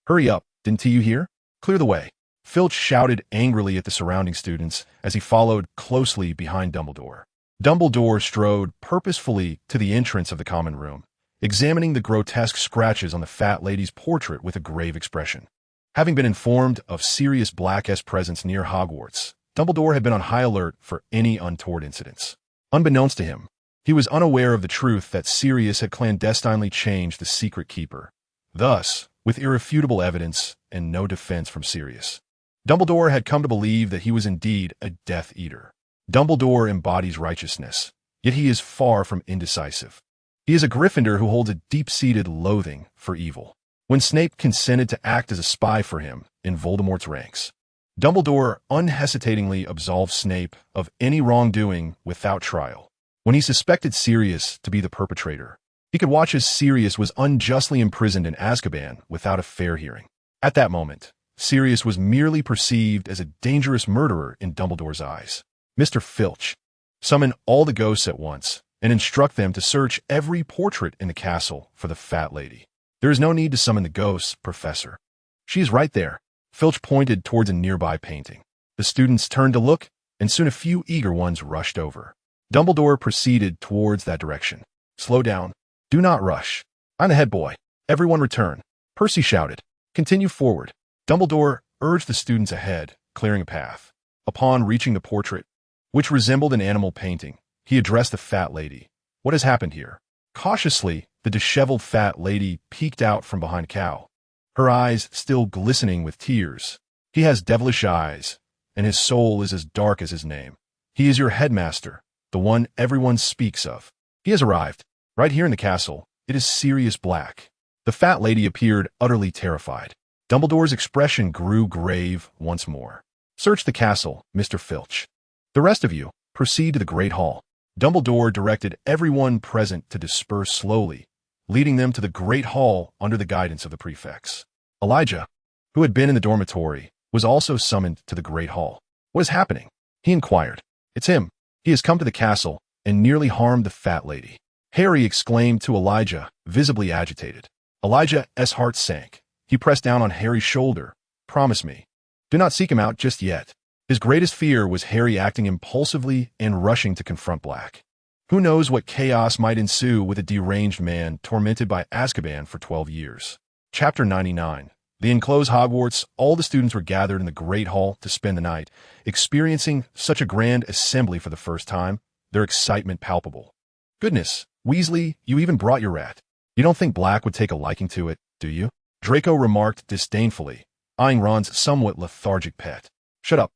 "Hurry up, didn't you hear? Clear the way." Filch shouted angrily at the surrounding students as he followed closely behind Dumbledore. Dumbledore strode purposefully to the entrance of the common room, examining the grotesque scratches on the fat lady's portrait with a grave expression. Having been informed of Sirius Black's presence near Hogwarts, Dumbledore had been on high alert for any untoward incidents. Unbeknownst to him, he was unaware of the truth that Sirius had clandestinely changed the secret keeper. Thus, with irrefutable evidence and no defense from Sirius, Dumbledore had come to believe that he was indeed a Death Eater. Dumbledore embodies righteousness, yet he is far from indecisive. He is a Gryffindor who holds a deep-seated loathing for evil. When Snape consented to act as a spy for him in Voldemort's ranks, Dumbledore unhesitatingly absolved Snape of any wrongdoing without trial. When he suspected Sirius to be the perpetrator, he could watch as Sirius was unjustly imprisoned in Azkaban without a fair hearing. At that moment, Sirius was merely perceived as a dangerous murderer in Dumbledore's eyes. Mr. Filch, summon all the ghosts at once and instruct them to search every portrait in the castle for the Fat Lady. There is no need to summon the ghosts, Professor. She is right there. Filch pointed towards a nearby painting. The students turned to look, and soon a few eager ones rushed over. Dumbledore proceeded towards that direction. Slow down. Do not rush. On ahead, boy. Everyone return. Percy shouted. Continue forward. Dumbledore urged the students ahead, clearing a path. Upon reaching the portrait, which resembled an animal painting, he addressed the Fat Lady. What has happened here? Cautiously, the disheveled Fat Lady peeked out from behind a cow, her eyes still glistening with tears. He has devilish eyes, and his soul is as dark as his name. He is your headmaster, the one everyone speaks of. He has arrived. Right here in the castle, it is Sirius Black. The Fat Lady appeared utterly terrified. Dumbledore's expression grew grave once more. Search the castle, Mr. Filch. The rest of you, proceed to the Great Hall. Dumbledore directed everyone present to disperse slowly, leading them to the Great Hall under the guidance of the prefects. Elijah, who had been in the dormitory, was also summoned to the Great Hall. What is happening? He inquired. It's him. He has come to the castle and nearly harmed the Fat Lady. Harry exclaimed to Elijah, visibly agitated. Elijah's heart sank. He pressed down on Harry's shoulder. Promise me. Do not seek him out just yet. His greatest fear was Harry acting impulsively and rushing to confront Black. Who knows what chaos might ensue with a deranged man tormented by Azkaban for 12 years. Chapter 99. The enclosed Hogwarts, all the students were gathered in the Great Hall to spend the night, experiencing such a grand assembly for the first time, their excitement palpable. Goodness, Weasley, you even brought your rat. You don't think Black would take a liking to it, do you? Draco remarked disdainfully, eyeing Ron's somewhat lethargic pet. Shut up.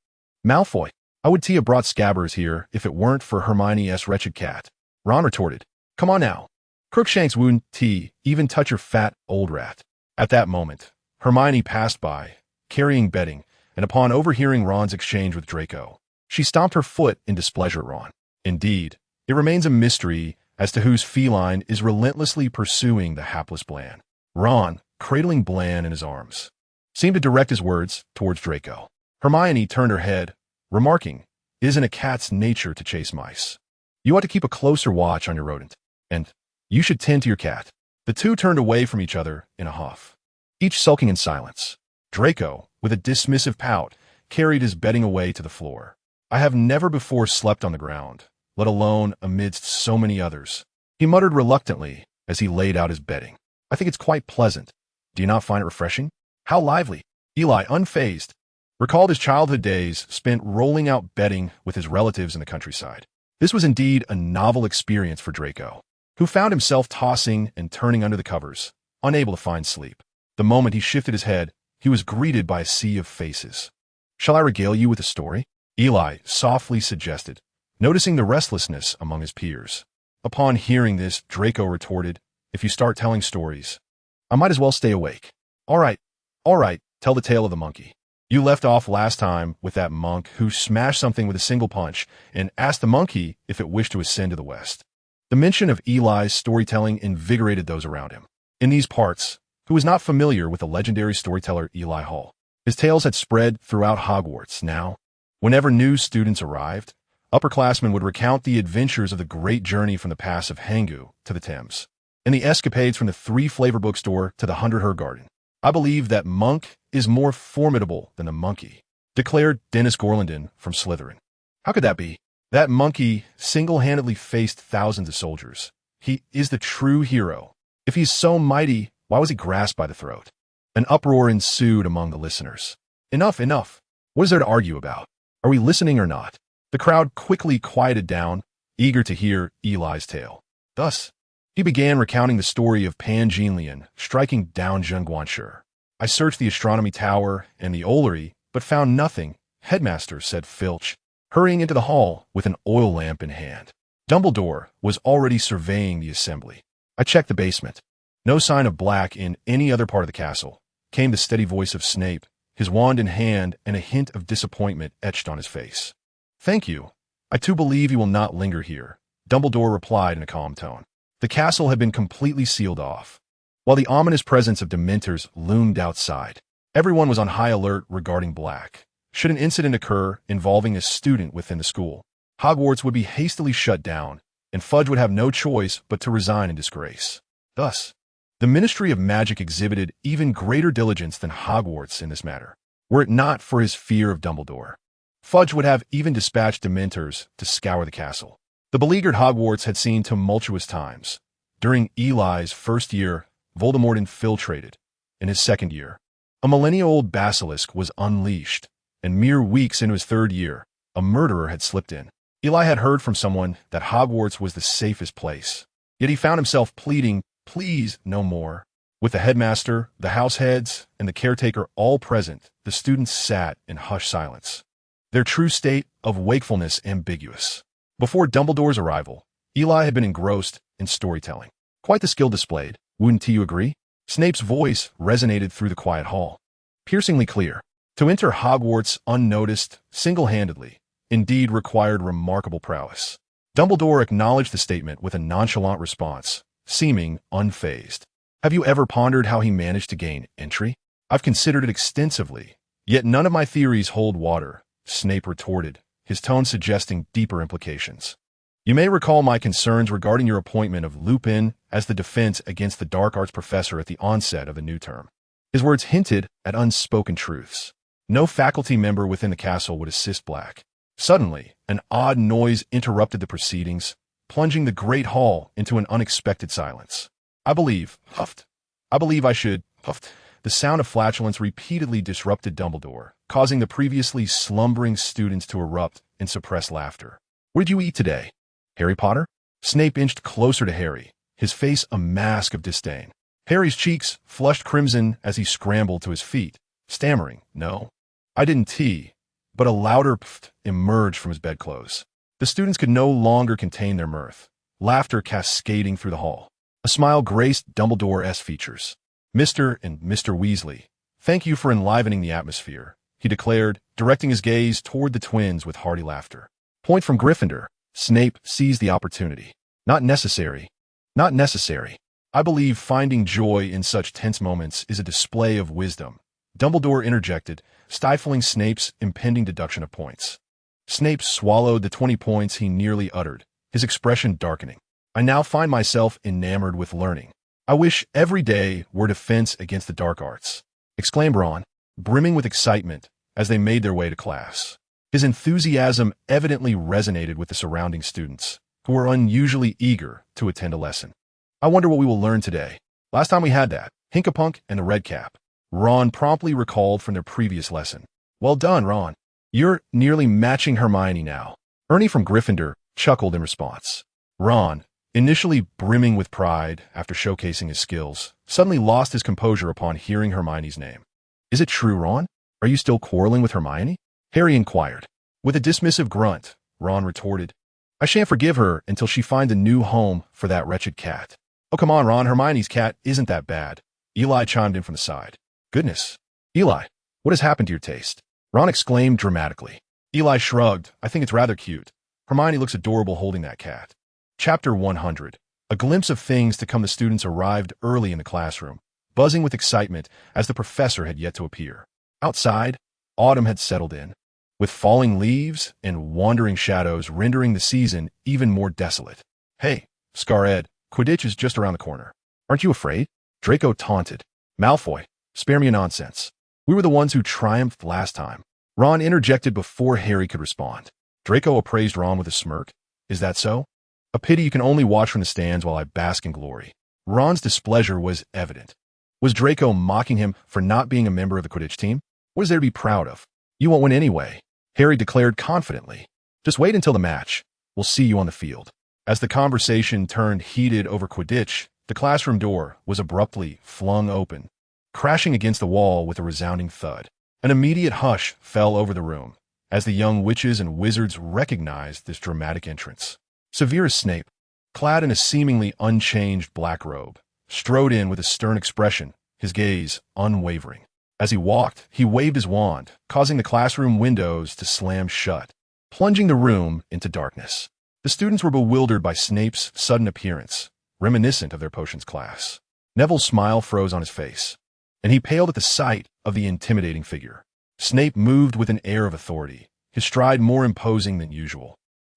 Malfoy, I would have brought Scabbers here if it weren't for Hermione's wretched cat. Ron retorted. Come on now. Crookshanks wouldn't even touch your fat old rat. At that moment, Hermione passed by, carrying bedding, and upon overhearing Ron's exchange with Draco, she stomped her foot in displeasure at Ron. Indeed, it remains a mystery as to whose feline is relentlessly pursuing the hapless Blan. Ron, cradling Blan in his arms, seemed to direct his words towards Draco. Hermione turned her head, remarking, It isn't a cat's nature to chase mice. You ought to keep a closer watch on your rodent, and you should tend to your cat. The two turned away from each other in a huff, each sulking in silence. Draco, with a dismissive pout, carried his bedding away to the floor. I have never before slept on the ground, let alone amidst so many others. He muttered reluctantly as he laid out his bedding. I think it's quite pleasant. Do you not find it refreshing? How lively. Eli, unfazed, recalled his childhood days spent rolling out bedding with his relatives in the countryside. This was indeed a novel experience for Draco, who found himself tossing and turning under the covers, unable to find sleep. The moment he shifted his head, he was greeted by a sea of faces. Shall I regale you with a story? Eli softly suggested, noticing the restlessness among his peers. Upon hearing this, Draco retorted, If you start telling stories, I might as well stay awake. All right, tell the tale of the monkey. You left off last time with that monk who smashed something with a single punch and asked the monkey if it wished to ascend to the west. The mention of Eli's storytelling invigorated those around him. In these parts, who was not familiar with the legendary storyteller Eli Hall? His tales had spread throughout Hogwarts. Now, whenever new students arrived, upperclassmen would recount the adventures of the great journey from the pass of Hangu to the Thames, and the escapades from the Three Flavor Bookstore to the 100 Her Garden. I believe that monk is more formidable than the monkey, declared Dennis Gorlandon from Slytherin. How could that be? That monkey single-handedly faced thousands of soldiers. He is the true hero. If he's so mighty, why was he grasped by the throat? An uproar ensued among the listeners. Enough. What is there to argue about? Are we listening or not? The crowd quickly quieted down, eager to hear Eli's tale. Thus, he began recounting the story of Pan Jinlian striking down Zheng Guanshi. I searched the astronomy tower and the Ollery but found nothing, Headmaster, said Filch, hurrying into the hall with an oil lamp in hand. Dumbledore was already surveying the assembly. I checked the basement. No sign of Black in any other part of the castle, came the steady voice of Snape, his wand in hand and a hint of disappointment etched on his face. Thank you. I too believe he will not linger here, Dumbledore replied in a calm tone. The castle had been completely sealed off. While the ominous presence of Dementors loomed outside, everyone was on high alert regarding Black. Should an incident occur involving a student within the school, Hogwarts would be hastily shut down, and Fudge would have no choice but to resign in disgrace. Thus, the Ministry of Magic exhibited even greater diligence than Hogwarts in this matter, were it not for his fear of Dumbledore. Fudge would have even dispatched Dementors to scour the castle. The beleaguered Hogwarts had seen tumultuous times. During Eli's first year, Voldemort infiltrated. In his second year, a millennia-old basilisk was unleashed, and mere weeks into his third year, a murderer had slipped in. Eli had heard from someone that Hogwarts was the safest place, yet he found himself pleading, "Please, no more." With the headmaster, the househeads, and the caretaker all present, the students sat in hushed silence, their true state of wakefulness ambiguous. Before Dumbledore's arrival, Eli had been engrossed in storytelling. Quite the skill displayed, wouldn't you agree? Snape's voice resonated through the quiet hall, piercingly clear. To enter Hogwarts unnoticed, single-handedly, indeed required remarkable prowess. Dumbledore acknowledged the statement with a nonchalant response, seeming unfazed. Have you ever pondered how he managed to gain entry? I've considered it extensively, yet none of my theories hold water, Snape retorted, his tone suggesting deeper implications. You may recall my concerns regarding your appointment of Lupin as the defense against the dark arts professor at the onset of the new term. His words hinted at unspoken truths. No faculty member within the castle would assist Black. Suddenly, an odd noise interrupted the proceedings, plunging the great hall into an unexpected silence. I believe I should, huffed. The sound of flatulence repeatedly disrupted Dumbledore, causing the previously slumbering students to erupt in suppressed laughter. What did you eat today? Harry Potter? Snape inched closer to Harry, his face a mask of disdain. Harry's cheeks flushed crimson as he scrambled to his feet, stammering, "No, I didn't tea," but a louder pfft emerged from his bedclothes. The students could no longer contain their mirth, laughter cascading through the hall. A smile graced Dumbledore's features. "Mr. and Mr. Weasley, thank you for enlivening the atmosphere," he declared, directing his gaze toward the twins with hearty laughter. Point from Gryffindor. Snape seized the opportunity. Not necessary. Not necessary. I believe finding joy in such tense moments is a display of wisdom, Dumbledore interjected, stifling Snape's impending deduction of points. Snape swallowed the 20 points he nearly uttered, his expression darkening. I now find myself enamored with learning. I wish every day were defense against the dark arts, exclaimed Ron, brimming with excitement as they made their way to class. His enthusiasm evidently resonated with the surrounding students, who were unusually eager to attend a lesson. I wonder what we will learn today. Last time we had that, Hinkapunk and the Red Cap, Ron promptly recalled from their previous lesson. Well done, Ron. You're nearly matching Hermione now. Ernie from Gryffindor chuckled in response. Ron, initially brimming with pride after showcasing his skills, suddenly lost his composure upon hearing Hermione's name. Is it true, Ron? Are you still quarreling with Hermione? Harry inquired. With a dismissive grunt, Ron retorted, I shan't forgive her until she finds a new home for that wretched cat. Oh, come on, Ron, Hermione's cat isn't that bad. Eli chimed in from the side. Goodness. Eli, what has happened to your taste? Ron exclaimed dramatically. Eli shrugged. I think it's rather cute. Hermione looks adorable holding that cat. Chapter 100. A glimpse of things to come. The students arrived early in the classroom, buzzing with excitement as the professor had yet to appear. Outside, autumn had settled in, with falling leaves and wandering shadows rendering the season even more desolate. Hey, Scar-Ed, Quidditch is just around the corner. Aren't you afraid? Draco taunted. Malfoy, spare me your nonsense. We were the ones who triumphed last time. Ron interjected before Harry could respond. Draco appraised Ron with a smirk. Is that so? A pity you can only watch from the stands while I bask in glory. Ron's displeasure was evident. Was Draco mocking him for not being a member of the Quidditch team? What is there to be proud of? You won't win anyway, Harry declared confidently. Just wait until the match. We'll see you on the field. As the conversation turned heated over Quidditch, the classroom door was abruptly flung open, crashing against the wall with a resounding thud. An immediate hush fell over the room as the young witches and wizards recognized this dramatic entrance. Severus Snape, clad in a seemingly unchanged black robe, strode in with a stern expression, his gaze unwavering. As he walked, he waved his wand, causing the classroom windows to slam shut, plunging the room into darkness. The students were bewildered by Snape's sudden appearance, reminiscent of their potions class. Neville's smile froze on his face, and he paled at the sight of the intimidating figure. Snape moved with an air of authority, his stride more imposing than usual,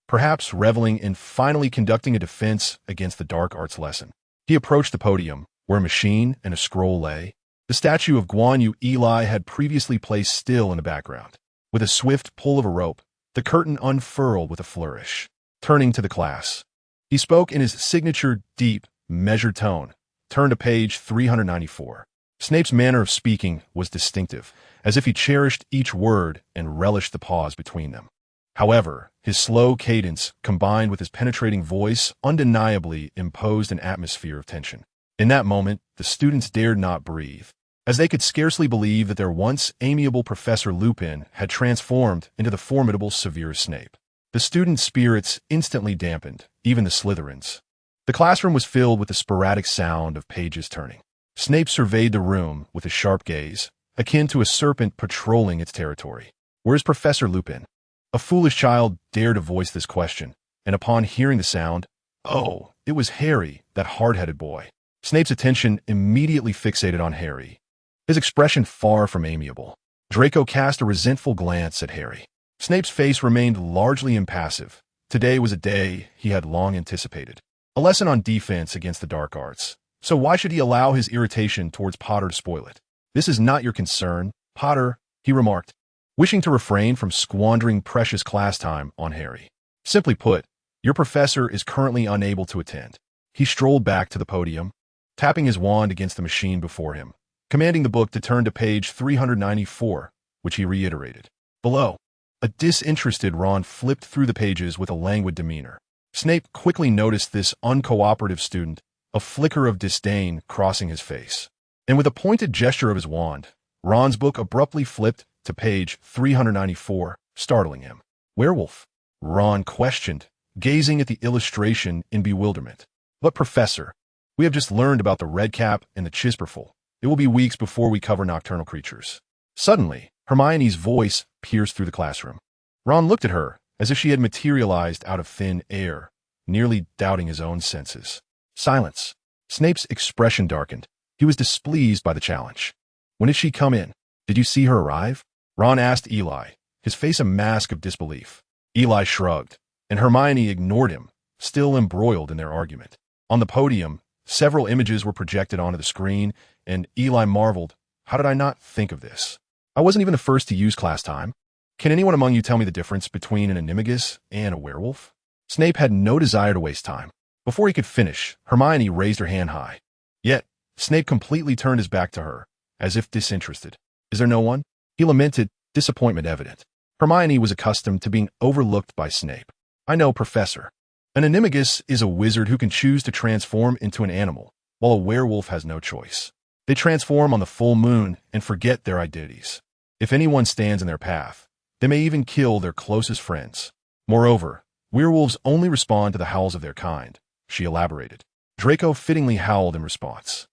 perhaps reveling in finally conducting a defense against the dark arts lesson. He approached the podium, where a machine and a scroll lay. The statue of Guan Yu Eli had previously placed still in the background. With a swift pull of a rope, the curtain unfurled with a flourish. Turning to the class, he spoke in his signature deep, measured tone. Turn to page 394. Snape's manner of speaking was distinctive, as if he cherished each word and relished the pause between them. However, his slow cadence, combined with his penetrating voice, undeniably imposed an atmosphere of tension. In that moment, the students dared not breathe, as they could scarcely believe that their once amiable Professor Lupin had transformed into the formidable Severus Snape. The students' spirits instantly dampened, even the Slytherins. The classroom was filled with the sporadic sound of pages turning. Snape surveyed the room with a sharp gaze, akin to a serpent patrolling its territory. "Where's Professor Lupin?" A foolish child dared to voice this question, and upon hearing the sound, oh, it was Harry, that hard-headed boy. Snape's attention immediately fixated on Harry, his expression far from amiable. Draco cast a resentful glance at Harry. Snape's face remained largely impassive. Today was a day he had long anticipated. A lesson on defense against the dark arts. So why should he allow his irritation towards Potter to spoil it? "This is not your concern, Potter," he remarked, wishing to refrain from squandering precious class time on Harry. "Simply put, your professor is currently unable to attend." He strolled back to the podium, tapping his wand against the machine before him, commanding the book to turn to page 394, which he reiterated. Below, a disinterested Ron flipped through the pages with a languid demeanor. Snape quickly noticed this uncooperative student, a flicker of disdain crossing his face. And with a pointed gesture of his wand, Ron's book abruptly flipped to page 394, startling him. "Werewolf?" Ron questioned, gazing at the illustration in bewilderment. "But Professor, we have just learned about the Redcap and the Chisperful. It will be weeks before we cover nocturnal creatures." Suddenly, Hermione's voice pierced through the classroom. Ron looked at her as if she had materialized out of thin air, nearly doubting his own senses. Silence. Snape's expression darkened. He was displeased by the challenge. "When did she come in? Did you see her arrive?" Ron asked Eli, his face a mask of disbelief. Eli shrugged, and Hermione ignored him, still embroiled in their argument. On the podium, several images were projected onto the screen, and Eli marveled, "How did I not think of this? I wasn't even the first to use class time. Can anyone among you tell me the difference between an animagus and a werewolf?" Snape had no desire to waste time. Before he could finish, Hermione raised her hand high. Yet, Snape completely turned his back to her, as if disinterested. "Is there no one?" He lamented, disappointment evident. Hermione was accustomed to being overlooked by Snape. "I know, Professor. An animagus is a wizard who can choose to transform into an animal, while a werewolf has no choice. They transform on the full moon and forget their identities. If anyone stands in their path, they may even kill their closest friends. Moreover, werewolves only respond to the howls of their kind," she elaborated. Draco fittingly howled in response.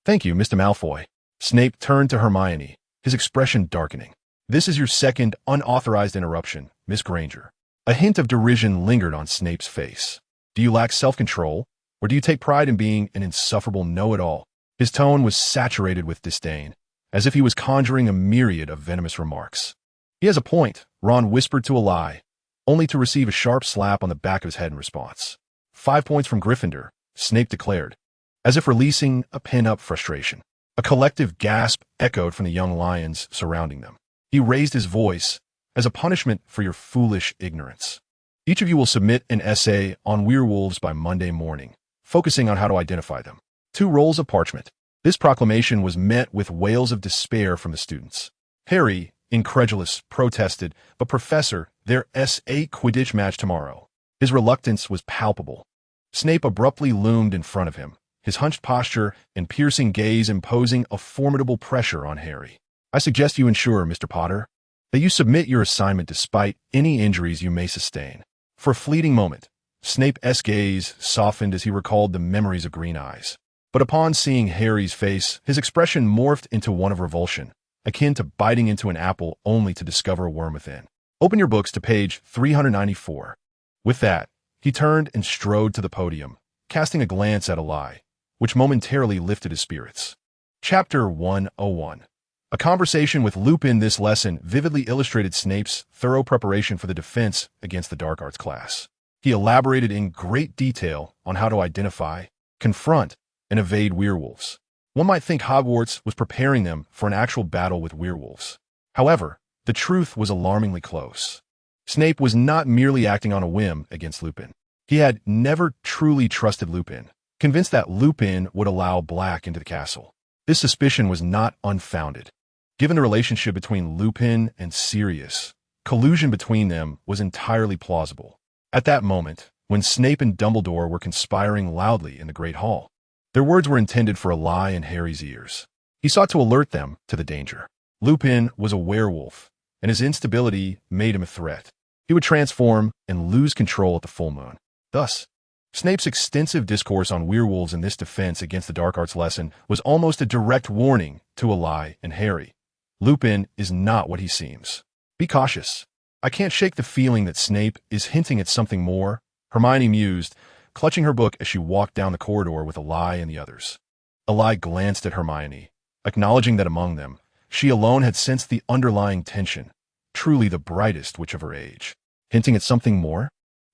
"Thank you, Mr. Malfoy." Snape turned to Hermione, his expression darkening. "This is your second unauthorized interruption, Miss Granger." A hint of derision lingered on Snape's face. "Do you lack self-control, or do you take pride in being an insufferable know-it-all?" His tone was saturated with disdain, as if he was conjuring a myriad of venomous remarks. "He has a point," Ron whispered to Eli, only to receive a sharp slap on the back of his head in response. 5 points from Gryffindor, Snape declared, as if releasing a pent-up frustration. A collective gasp echoed from the young lions surrounding them. He raised his voice, "As a punishment for your foolish ignorance. Each of you will submit an essay on werewolves by Monday morning, focusing on how to identify them. 2 rolls of parchment." This proclamation was met with wails of despair from the students. Harry, incredulous, protested, "But Professor, there's a Quidditch match tomorrow." His reluctance was palpable. Snape abruptly loomed in front of him, his hunched posture and piercing gaze imposing a formidable pressure on Harry. I suggest you ensure, Mr. Potter, that you submit your assignment despite any injuries you may sustain. For a fleeting moment, Snape's gaze softened as he recalled the memories of Green Eyes. But upon seeing Harry's face, his expression morphed into one of revulsion, akin to biting into an apple only to discover a worm within. Open your books to page 394. With that, he turned and strode to the podium, casting a glance at Eli, which momentarily lifted his spirits. Chapter 101. A conversation with Lupin. This lesson vividly illustrated Snape's thorough preparation for the defense against the dark arts class. He elaborated in great detail on how to identify, confront, and evade werewolves. One might think Hogwarts was preparing them for an actual battle with werewolves. However, the truth was alarmingly close. Snape was not merely acting on a whim against Lupin. He had never truly trusted Lupin, convinced that Lupin would allow Black into the castle. This suspicion was not unfounded. Given the relationship between Lupin and Sirius, collusion between them was entirely plausible. At that moment, when Snape and Dumbledore were conspiring loudly in the Great Hall, their words were intended for Eli and Harry's ears. He sought to alert them to the danger. Lupin was a werewolf, and his instability made him a threat. He would transform and lose control at the full moon. Thus, Snape's extensive discourse on werewolves in this defense against the dark arts lesson was almost a direct warning to Eli and Harry. Lupin is not what he seems. Be cautious. I can't shake the feeling that Snape is hinting at something more, Hermione mused, clutching her book as she walked down the corridor with Eli and the others. Eli glanced at Hermione, acknowledging that among them, she alone had sensed the underlying tension, truly the brightest witch of her age. Hinting at something more?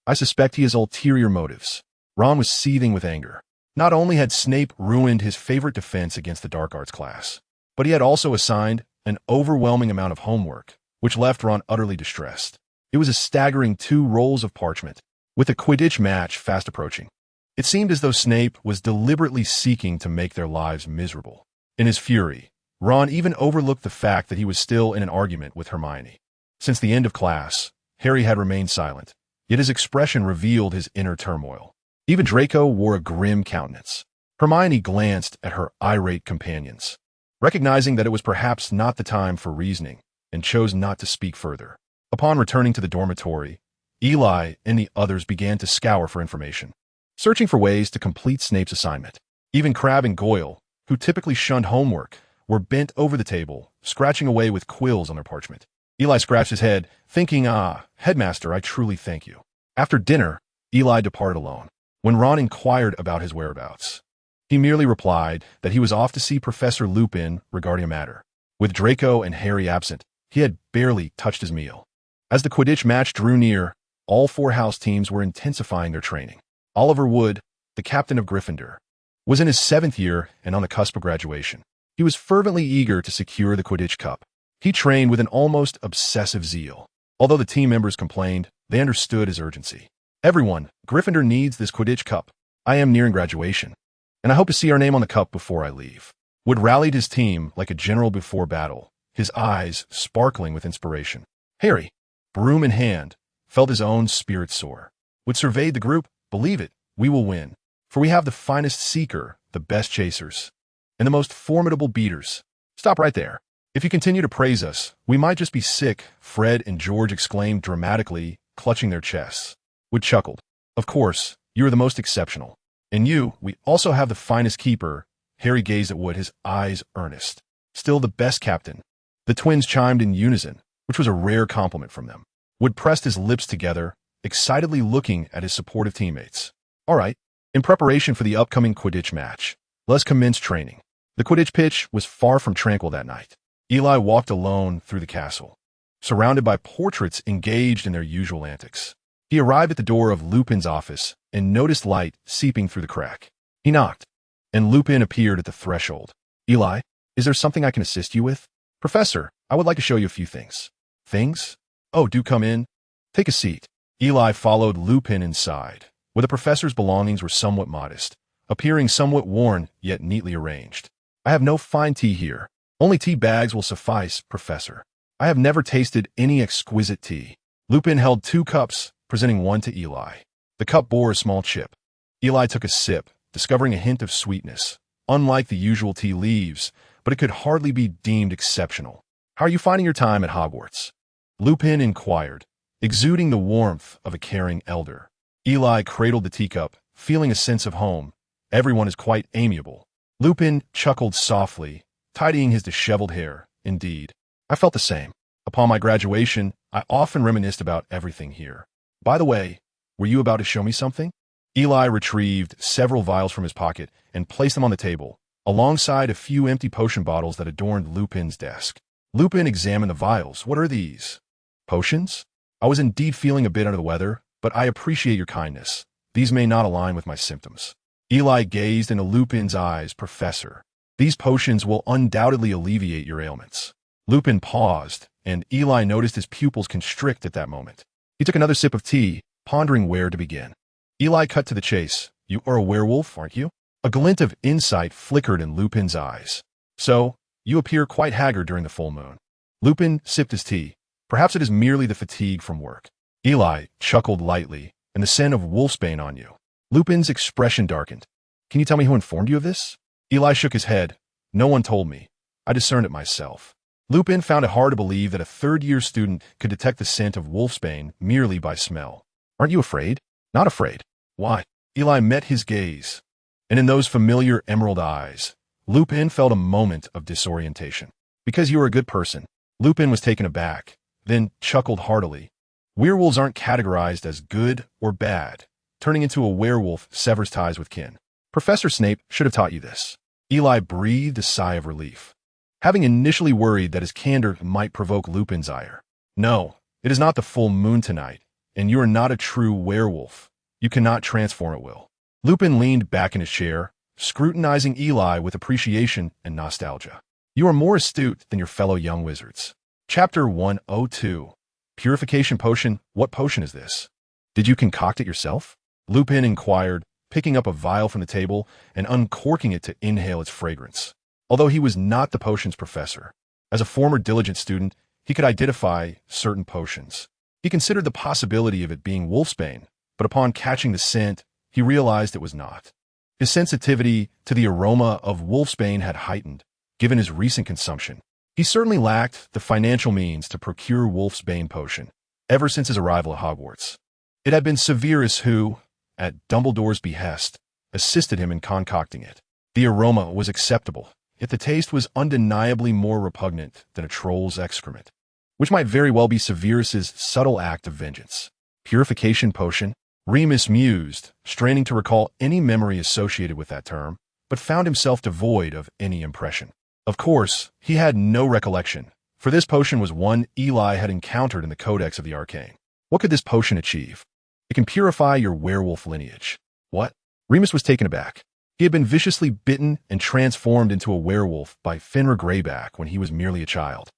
I suspect he has ulterior motives. Ron was seething with anger. Not only had Snape ruined his favorite defense against the dark arts class, but he had also assigned an overwhelming amount of homework, which left Ron utterly distressed. It was a staggering 2 rolls of parchment, with a Quidditch match fast approaching. It seemed as though Snape was deliberately seeking to make their lives miserable. In his fury, Ron even overlooked the fact that he was still in an argument with Hermione. Since the end of class, Harry had remained silent, yet his expression revealed his inner turmoil. Even Draco wore a grim countenance. Hermione glanced at her irate companions, recognizing that it was perhaps not the time for reasoning, and chose not to speak further. Upon returning to the dormitory, Eli and the others began to scour for information, searching for ways to complete Snape's assignment. Even Crabbe and Goyle, who typically shunned homework, were bent over the table, scratching away with quills on their parchment. Eli scratched his head, thinking, Headmaster, I truly thank you. After dinner, Eli departed alone. When Ron inquired about his whereabouts, he merely replied that he was off to see Professor Lupin regarding a matter. With Draco and Harry absent, he had barely touched his meal. As the Quidditch match drew near, all 4 house teams were intensifying their training. Oliver Wood, the captain of Gryffindor, was in his 7th year and on the cusp of graduation. He was fervently eager to secure the Quidditch Cup. He trained with an almost obsessive zeal. Although the team members complained, they understood his urgency. Everyone, Gryffindor needs this Quidditch Cup. I am nearing graduation, and I hope to see our name on the cup before I leave. Wood rallied his team like a general before battle, his eyes sparkling with inspiration. Harry, broom in hand, felt his own spirit soar. Wood surveyed the group. Believe it, we will win. For we have the finest seeker, the best chasers, and the most formidable beaters. Stop right there. If you continue to praise us, we might just be sick, Fred and George exclaimed dramatically, clutching their chests. Wood chuckled. Of course, you are the most exceptional. And you, we also have the finest keeper. Harry gazed at Wood, his eyes earnest. Still the best captain. The twins chimed in unison, which was a rare compliment from them. Wood pressed his lips together, excitedly looking at his supportive teammates. All right, in preparation for the upcoming Quidditch match, let's commence training. The Quidditch pitch was far from tranquil that night. Eli walked alone through the castle, surrounded by portraits engaged in their usual antics. He arrived at the door of Lupin's office and noticed light seeping through the crack. He knocked, and Lupin appeared at the threshold. Eli, is there something I can assist you with? Professor, I would like to show you a few things. Things? Oh, do come in. Take a seat. Eli followed Lupin inside, where the professor's belongings were somewhat modest, appearing somewhat worn yet neatly arranged. I have no fine tea here. Only tea bags will suffice, Professor. I have never tasted any exquisite tea. Lupin held 2 cups, presenting one to Eli. The cup bore a small chip. Eli took a sip, discovering a hint of sweetness, unlike the usual tea leaves, but it could hardly be deemed exceptional. How are you finding your time at Hogwarts? Lupin inquired, exuding the warmth of a caring elder. Eli cradled the teacup, feeling a sense of home. Everyone is quite amiable. Lupin chuckled softly, tidying his disheveled hair. Indeed, I felt the same. Upon my graduation, I often reminisced about everything here. By the way, were you about to show me something? Eli retrieved several vials from his pocket and placed them on the table, alongside a few empty potion bottles that adorned Lupin's desk. Lupin examined the vials. What are these? Potions? I was indeed feeling a bit under the weather, but I appreciate your kindness. These may not align with my symptoms. Eli gazed into Lupin's eyes. Professor, these potions will undoubtedly alleviate your ailments. Lupin paused, and Eli noticed his pupils constrict at that moment. He took another sip of tea, pondering where to begin. Eli cut to the chase. You are a werewolf, aren't you? A glint of insight flickered in Lupin's eyes. So, you appear quite haggard during the full moon. Lupin sipped his tea. Perhaps it is merely the fatigue from work. Eli chuckled lightly, and the scent of wolfsbane on you. Lupin's expression darkened. Can you tell me who informed you of this? Eli shook his head. No one told me. I discerned it myself. Lupin found it hard to believe that a third-year student could detect the scent of wolfsbane merely by smell. Aren't you afraid? Not afraid. Why? Eli met his gaze, and in those familiar emerald eyes, Lupin felt a moment of disorientation. Because you are a good person. Lupin was taken aback, then chuckled heartily. Werewolves aren't categorized as good or bad. Turning into a werewolf severs ties with kin. Professor Snape should have taught you this. Eli breathed a sigh of relief, having initially worried that his candor might provoke Lupin's ire. No, it is not the full moon tonight, and you are not a true werewolf. You cannot transform at will. Lupin leaned back in his chair, scrutinizing Eli with appreciation and nostalgia. You are more astute than your fellow young wizards. Chapter 102. Purification Potion. What potion is this? Did you concoct it yourself? Lupin inquired, picking up a vial from the table and uncorking it to inhale its fragrance. Although he was not the potions professor, as a former diligent student, he could identify certain potions. He considered the possibility of it being wolfsbane, but upon catching the scent, he realized it was not. His sensitivity to the aroma of wolfsbane had heightened, given his recent consumption. He certainly lacked the financial means to procure wolfsbane potion, ever since his arrival at Hogwarts. It had been Severus who, at Dumbledore's behest, assisted him in concocting it. The aroma was acceptable, yet the taste was undeniably more repugnant than a troll's excrement, which might very well be Severus's subtle act of vengeance. Purification potion? Remus mused, straining to recall any memory associated with that term, but found himself devoid of any impression. Of course, he had no recollection, for this potion was one Eli had encountered in the Codex of the Arcane. What could this potion achieve? It can purify your werewolf lineage. What? Remus was taken aback. He had been viciously bitten and transformed into a werewolf by Fenrir Greyback when he was merely a child.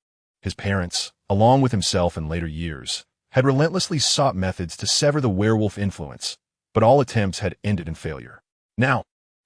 His parents, along with himself in later years, had relentlessly sought methods to sever the werewolf influence, but all attempts had ended in failure. Now,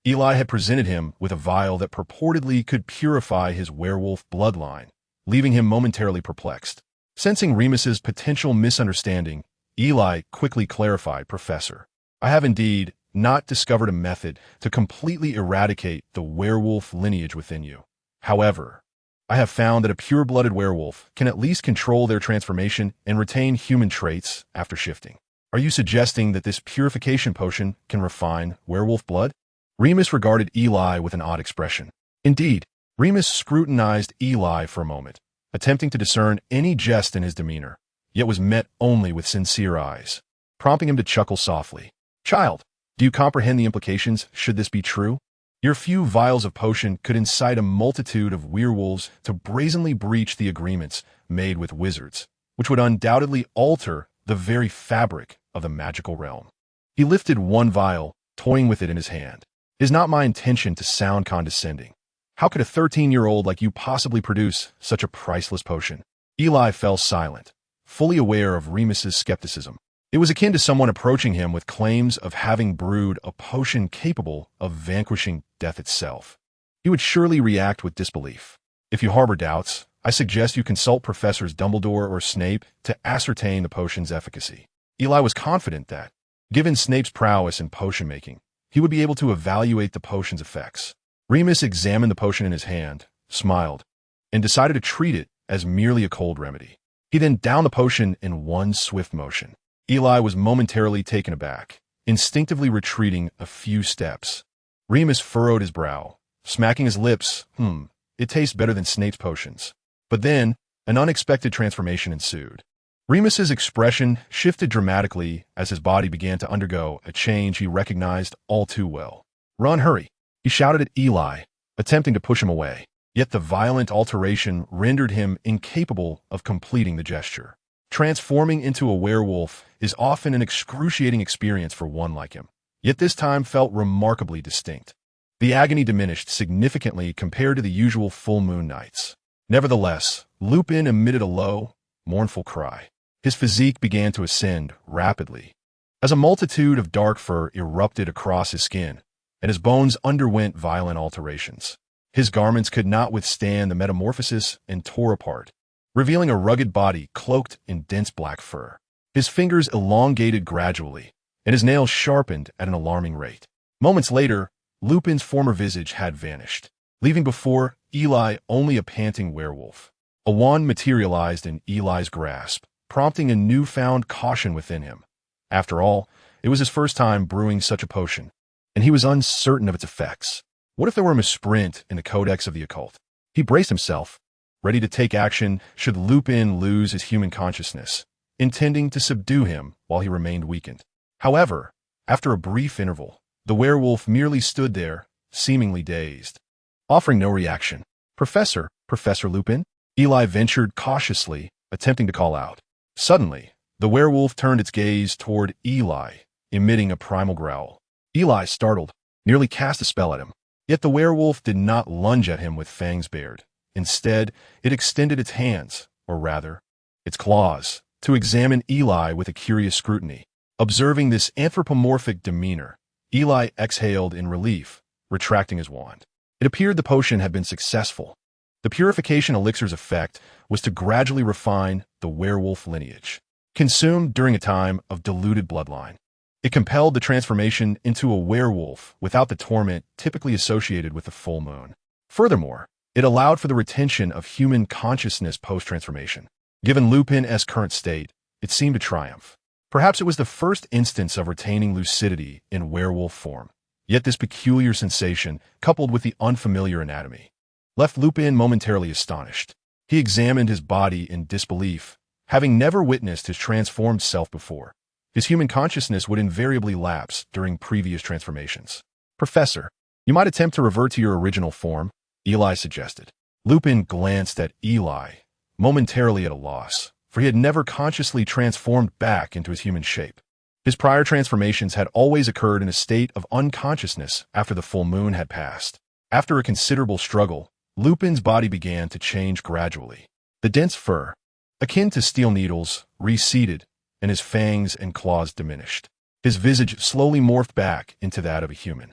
Eli had presented him with a vial that purportedly could purify his werewolf bloodline, leaving him momentarily perplexed. Sensing Remus's potential misunderstanding, Eli quickly clarified, Professor, I have indeed not discovered a method to completely eradicate the werewolf lineage within you. However, I have found that a pure-blooded werewolf can at least control their transformation and retain human traits after shifting. Are you suggesting that this purification potion can refine werewolf blood? Remus regarded Eli with an odd expression. Indeed, Remus scrutinized Eli for a moment, attempting to discern any jest in his demeanor, yet was met only with sincere eyes, prompting him to chuckle softly. Child, do you comprehend the implications should this be true? Your few vials of potion could incite a multitude of werewolves to brazenly breach the agreements made with wizards, which would undoubtedly alter the very fabric of the magical realm. He lifted one vial, toying with it in his hand. It is not my intention to sound condescending. How could a 13-year-old like you possibly produce such a priceless potion? Eli fell silent, fully aware of Remus's skepticism. It was akin to someone approaching him with claims of having brewed a potion capable of vanquishing death itself. He would surely react with disbelief. If you harbor doubts, I suggest you consult Professors Dumbledore or Snape to ascertain the potion's efficacy. Eli was confident that, given Snape's prowess in potion-making, he would be able to evaluate the potion's effects. Remus examined the potion in his hand, smiled, and decided to treat it as merely a cold remedy. He then downed the potion in one swift motion. Eli was momentarily taken aback, instinctively retreating a few steps. Remus furrowed his brow, smacking his lips. It tastes better than Snape's potions. But then, an unexpected transformation ensued. Remus's expression shifted dramatically as his body began to undergo a change he recognized all too well. "Run, hurry!" he shouted at Eli, attempting to push him away. Yet the violent alteration rendered him incapable of completing the gesture. Transforming into a werewolf is often an excruciating experience for one like him, yet this time felt remarkably distinct. The agony diminished significantly compared to the usual full moon nights. Nevertheless, Lupin emitted a low, mournful cry. His physique began to ascend rapidly, as a multitude of dark fur erupted across his skin, and his bones underwent violent alterations. His garments could not withstand the metamorphosis and tore apart, revealing a rugged body cloaked in dense black fur. His fingers elongated gradually, and his nails sharpened at an alarming rate. Moments later, Lupin's former visage had vanished, leaving before Eli only a panting werewolf. A wand materialized in Eli's grasp, prompting a newfound caution within him. After all, it was his first time brewing such a potion, and he was uncertain of its effects. What if there were a misprint in the Codex of the Occult? He braced himself, ready to take action should Lupin lose his human consciousness, intending to subdue him while he remained weakened. However, after a brief interval, the werewolf merely stood there, seemingly dazed, offering no reaction. Professor Lupin?" Eli ventured cautiously, attempting to call out. Suddenly, the werewolf turned its gaze toward Eli, emitting a primal growl. Eli, startled, nearly cast a spell at him. Yet the werewolf did not lunge at him with fangs bared. Instead, it extended its hands, or rather, its claws, to examine Eli with a curious scrutiny. Observing this anthropomorphic demeanor, Eli exhaled in relief, retracting his wand. It appeared the potion had been successful. The purification elixir's effect was to gradually refine the werewolf lineage, consumed during a time of diluted bloodline. It compelled the transformation into a werewolf without the torment typically associated with the full moon. Furthermore, it allowed for the retention of human consciousness post-transformation. Given Lupin's current state, it seemed a triumph. Perhaps it was the first instance of retaining lucidity in werewolf form. Yet this peculiar sensation, coupled with the unfamiliar anatomy, left Lupin momentarily astonished. He examined his body in disbelief, having never witnessed his transformed self before. His human consciousness would invariably lapse during previous transformations. "Professor, you might attempt to revert to your original form," Eli suggested. Lupin glanced at Eli, momentarily at a loss, for he had never consciously transformed back into his human shape. His prior transformations had always occurred in a state of unconsciousness after the full moon had passed. After a considerable struggle, Lupin's body began to change gradually. The dense fur, akin to steel needles, receded, and his fangs and claws diminished. His visage slowly morphed back into that of a human.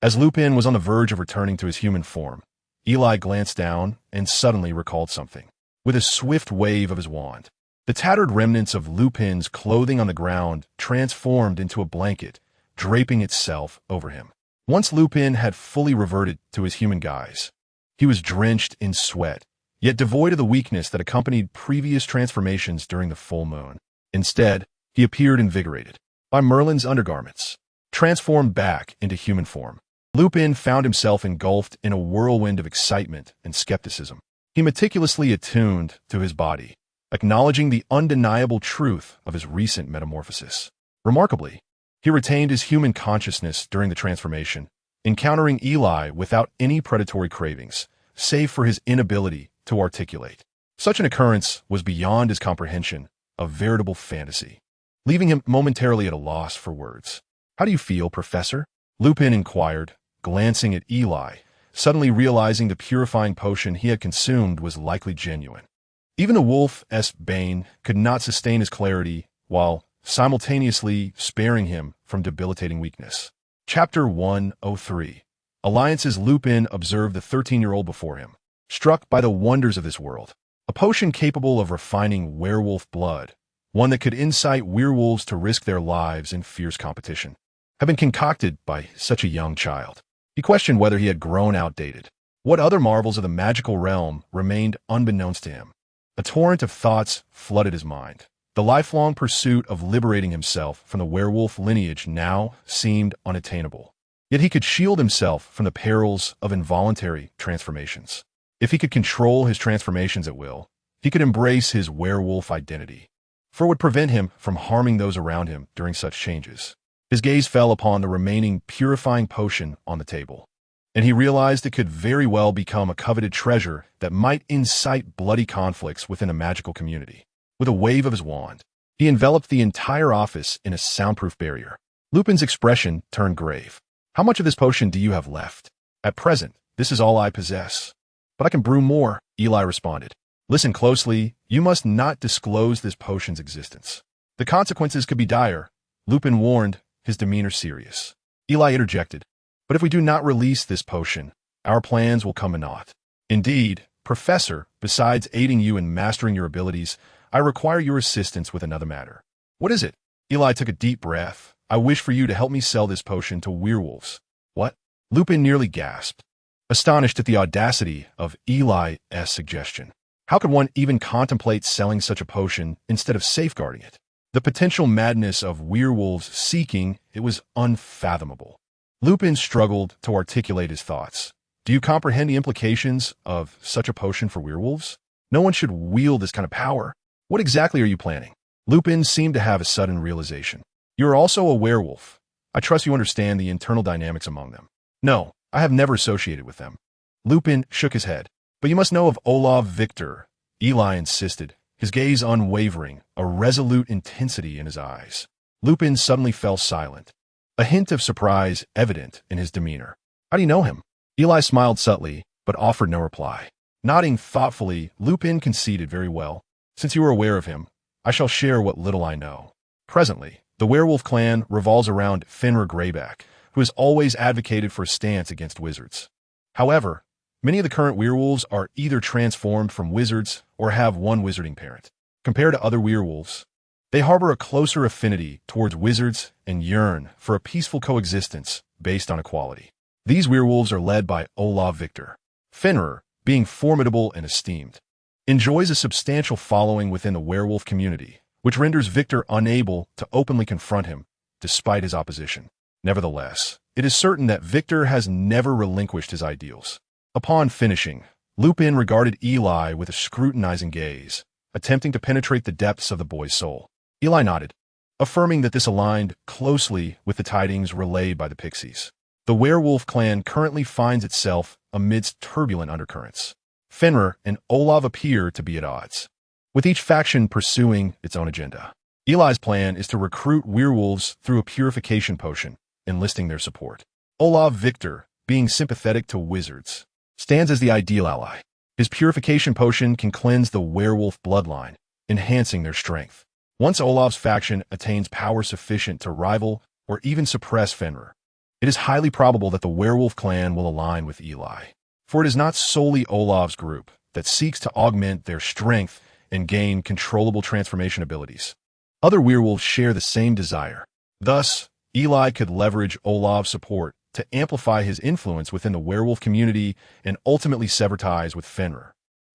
As Lupin was on the verge of returning to his human form, Eli glanced down and suddenly recalled something. With a swift wave of his wand, the tattered remnants of Lupin's clothing on the ground transformed into a blanket, draping itself over him. Once Lupin had fully reverted to his human guise, he was drenched in sweat, yet devoid of the weakness that accompanied previous transformations during the full moon. Instead, he appeared invigorated by Merlin's undergarments. Transformed back into human form, Lupin found himself engulfed in a whirlwind of excitement and skepticism. He meticulously attuned to his body, acknowledging the undeniable truth of his recent metamorphosis. Remarkably, he retained his human consciousness during the transformation, encountering Eli without any predatory cravings, save for his inability to articulate. Such an occurrence was beyond his comprehension, a veritable fantasy, leaving him momentarily at a loss for words. "How do you feel, Professor?" Lupin inquired, glancing at Eli, suddenly realizing the purifying potion he had consumed was likely genuine. Even a wolf's bane could not sustain his clarity while simultaneously sparing him from debilitating weakness. Chapter 103. Alliances. Lupin observed the 13-year-old before him, struck by the wonders of this world. A potion capable of refining werewolf blood, one that could incite werewolves to risk their lives in fierce competition, had been concocted by such a young child. He questioned whether he had grown outdated. What other marvels of the magical realm remained unbeknownst to him? A torrent of thoughts flooded his mind. The lifelong pursuit of liberating himself from the werewolf lineage now seemed unattainable. Yet he could shield himself from the perils of involuntary transformations. If he could control his transformations at will, he could embrace his werewolf identity, for it would prevent him from harming those around him during such changes. His gaze fell upon the remaining purifying potion on the table, and he realized it could very well become a coveted treasure that might incite bloody conflicts within a magical community. With a wave of his wand, he enveloped the entire office in a soundproof barrier. Lupin's expression turned grave. "How much of this potion do you have left?" "At present, this is all I possess. But I can brew more," Eli responded. "Listen closely. You must not disclose this potion's existence. The consequences could be dire," Lupin warned, his demeanor serious. Eli interjected, "But if we do not release this potion, our plans will come to naught. Indeed, Professor, besides aiding you in mastering your abilities, I require your assistance with another matter." "What is it?" Eli took a deep breath. "I wish for you to help me sell this potion to werewolves." "What?" Lupin nearly gasped, astonished at the audacity of Eli's suggestion. How could one even contemplate selling such a potion instead of safeguarding it? The potential madness of werewolves seeking it was unfathomable. Lupin struggled to articulate his thoughts. "Do you comprehend the implications of such a potion for werewolves? No one should wield this kind of power. What exactly are you planning?" Lupin seemed to have a sudden realization. "You are also a werewolf. I trust you understand the internal dynamics among them." "No, I have never associated with them." Lupin shook his head. "But you must know of Olav Victor," Eli insisted, his gaze unwavering, a resolute intensity in his eyes. Lupin suddenly fell silent, a hint of surprise evident in his demeanor. "How do you know him?" Eli smiled subtly, but offered no reply. Nodding thoughtfully, Lupin conceded, "Very well. Since you are aware of him, I shall share what little I know. Presently, the werewolf clan revolves around Fenrir Greyback, who has always advocated for a stance against wizards. However, many of the current werewolves are either transformed from wizards or have one wizarding parent. Compared to other werewolves, they harbor a closer affinity towards wizards and yearn for a peaceful coexistence based on equality. These werewolves are led by Olav Victor. Fenrir, being formidable and esteemed, enjoys a substantial following within the werewolf community, which renders Victor unable to openly confront him despite his opposition. Nevertheless, it is certain that Victor has never relinquished his ideals." Upon finishing, Lupin regarded Eli with a scrutinizing gaze, attempting to penetrate the depths of the boy's soul. Eli nodded, affirming that this aligned closely with the tidings relayed by the Pixies. The werewolf clan currently finds itself amidst turbulent undercurrents. Fenrir and Olav appear to be at odds, with each faction pursuing its own agenda. Eli's plan is to recruit werewolves through a purification potion, enlisting their support. Olav Victor, being sympathetic to wizards, stands as the ideal ally. His purification potion can cleanse the werewolf bloodline, enhancing their strength. Once Olav's faction attains power sufficient to rival or even suppress Fenrir, it is highly probable that the werewolf clan will align with Eli. For it is not solely Olav's group that seeks to augment their strength and gain controllable transformation abilities. Other werewolves share the same desire. Thus, Eli could leverage Olav's support to amplify his influence within the werewolf community and ultimately sever ties with Fenrir,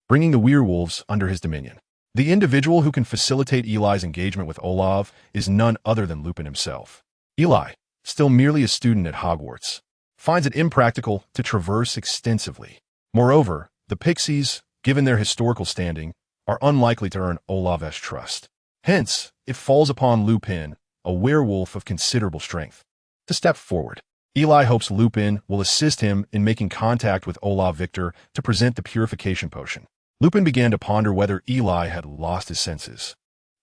bringing the werewolves under his dominion. The individual who can facilitate Eli's engagement with Olav is none other than Lupin himself. Eli, still merely a student at Hogwarts, finds it impractical to traverse extensively. Moreover, the Pixies, given their historical standing, are unlikely to earn Olav's trust. Hence, it falls upon Lupin, a werewolf of considerable strength, to step forward. Eli hopes Lupin will assist him in making contact with Olav Victor to present the purification potion. Lupin began to ponder whether Eli had lost his senses.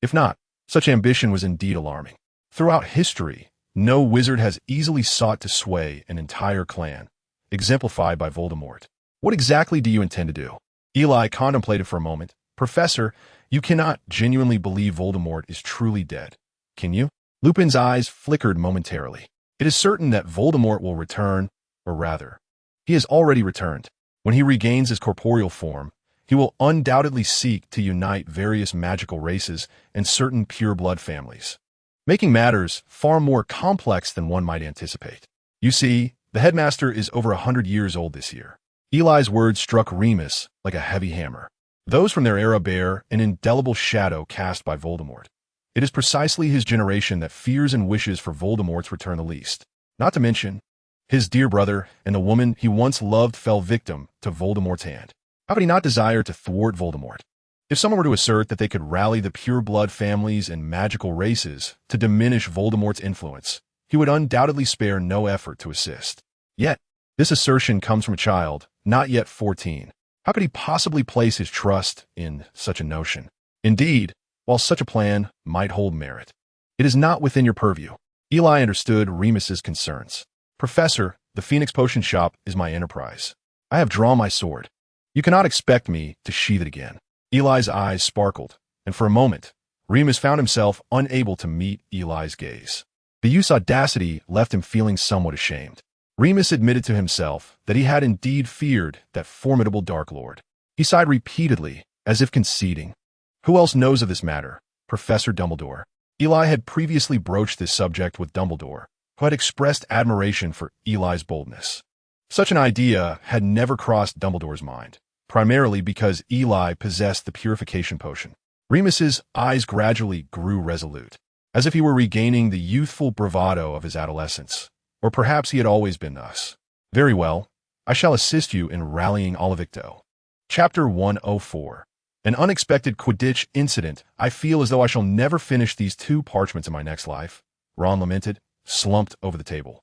If not, such ambition was indeed alarming. Throughout history, no wizard has easily sought to sway an entire clan, exemplified by Voldemort. "What exactly do you intend to do?" Eli contemplated for a moment. "Professor, you cannot genuinely believe Voldemort is truly dead, can you?" Lupin's eyes flickered momentarily. "It is certain that Voldemort will return, or rather, he has already returned. When he regains his corporeal form, he will undoubtedly seek to unite various magical races and certain pure-blood families, making matters far more complex than one might anticipate. You see, the headmaster is over 100 years old this year." Eli's words struck Remus like a heavy hammer. Those from their era bear an indelible shadow cast by Voldemort. It is precisely his generation that fears and wishes for Voldemort's return the least. Not to mention, his dear brother and the woman he once loved fell victim to Voldemort's hand. How could he not desire to thwart Voldemort? If someone were to assert that they could rally the pure-blood families and magical races to diminish Voldemort's influence, he would undoubtedly spare no effort to assist. Yet, this assertion comes from a child, not yet 14. How could he possibly place his trust in such a notion? Indeed, while such a plan might hold merit, it is not within your purview. Eli understood Remus's concerns. Professor, the Phoenix Potion Shop is my enterprise. I have drawn my sword. You cannot expect me to sheath it again. Eli's eyes sparkled, and for a moment, Remus found himself unable to meet Eli's gaze. The youth's audacity left him feeling somewhat ashamed. Remus admitted to himself that he had indeed feared that formidable Dark Lord. He sighed repeatedly, as if conceding. Who else knows of this matter? Professor Dumbledore. Eli had previously broached this subject with Dumbledore, who had expressed admiration for Eli's boldness. Such an idea had never crossed Dumbledore's mind, primarily because Eli possessed the purification potion. Remus's eyes gradually grew resolute, as if he were regaining the youthful bravado of his adolescence. Or perhaps he had always been thus. Very well, I shall assist you in rallying Olivicto. Chapter 104. An unexpected Quidditch incident. I feel as though I shall never finish these 2 parchments in my next life, Ron lamented, slumped over the table.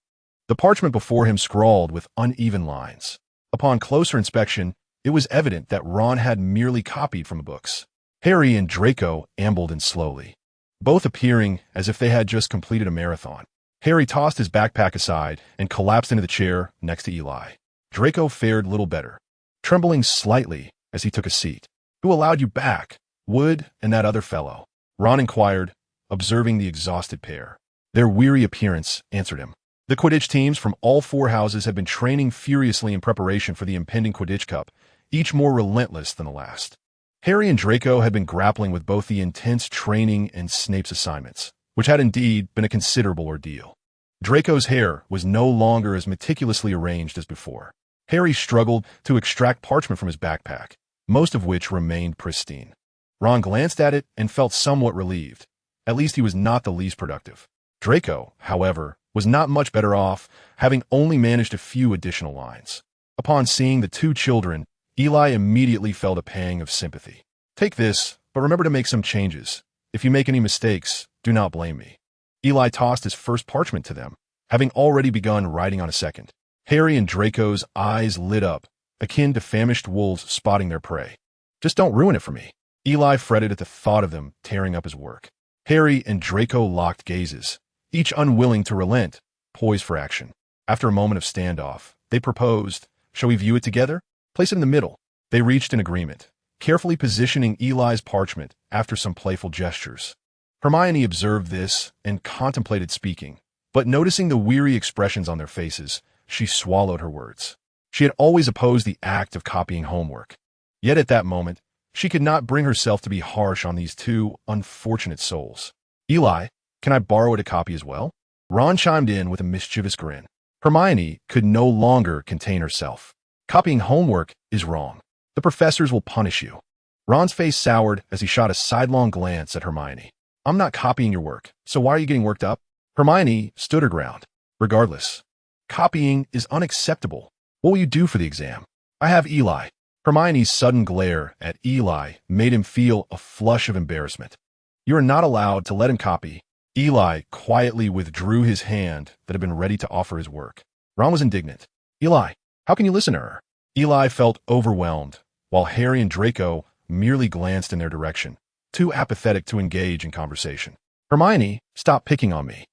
The parchment before him scrawled with uneven lines. Upon closer inspection, it was evident that Ron had merely copied from the books. Harry and Draco ambled in slowly, both appearing as if they had just completed a marathon. Harry tossed his backpack aside and collapsed into the chair next to Eli. Draco fared little better, trembling slightly as he took a seat. Who allowed you back? Wood and that other fellow? Ron inquired, observing the exhausted pair. Their weary appearance answered him. The Quidditch teams from all 4 houses had been training furiously in preparation for the impending Quidditch Cup, each more relentless than the last. Harry and Draco had been grappling with both the intense training and Snape's assignments, which had indeed been a considerable ordeal. Draco's hair was no longer as meticulously arranged as before. Harry struggled to extract parchment from his backpack, most of which remained pristine. Ron glanced at it and felt somewhat relieved. At least he was not the least productive. Draco, however, was not much better off, having only managed a few additional lines. Upon seeing the 2 children, Eli immediately felt a pang of sympathy. Take this, but remember to make some changes. If you make any mistakes, do not blame me. Eli tossed his first parchment to them, having already begun writing on a second. Harry and Draco's eyes lit up, akin to famished wolves spotting their prey. Just don't ruin it for me. Eli fretted at the thought of them tearing up his work. Harry and Draco locked gazes, each unwilling to relent, poised for action. After a moment of standoff, they proposed, shall we view it together? Place it in the middle. They reached an agreement, carefully positioning Eli's parchment after some playful gestures. Hermione observed this and contemplated speaking, but noticing the weary expressions on their faces, she swallowed her words. She had always opposed the act of copying homework. Yet at that moment, she could not bring herself to be harsh on these 2 unfortunate souls. Eli, can I borrow it a copy as well? Ron chimed in with a mischievous grin. Hermione could no longer contain herself. Copying homework is wrong. The professors will punish you. Ron's face soured as he shot a sidelong glance at Hermione. I'm not copying your work, so why are you getting worked up? Hermione stood her ground. Regardless, copying is unacceptable. What will you do for the exam? I have Eli. Hermione's sudden glare at Eli made him feel a flush of embarrassment. You are not allowed to let him copy. Eli quietly withdrew his hand that had been ready to offer his work. Ron was indignant. Eli, how can you listen to her? Eli felt overwhelmed, while Harry and Draco merely glanced in their direction, too apathetic to engage in conversation. Hermione, stop picking on me.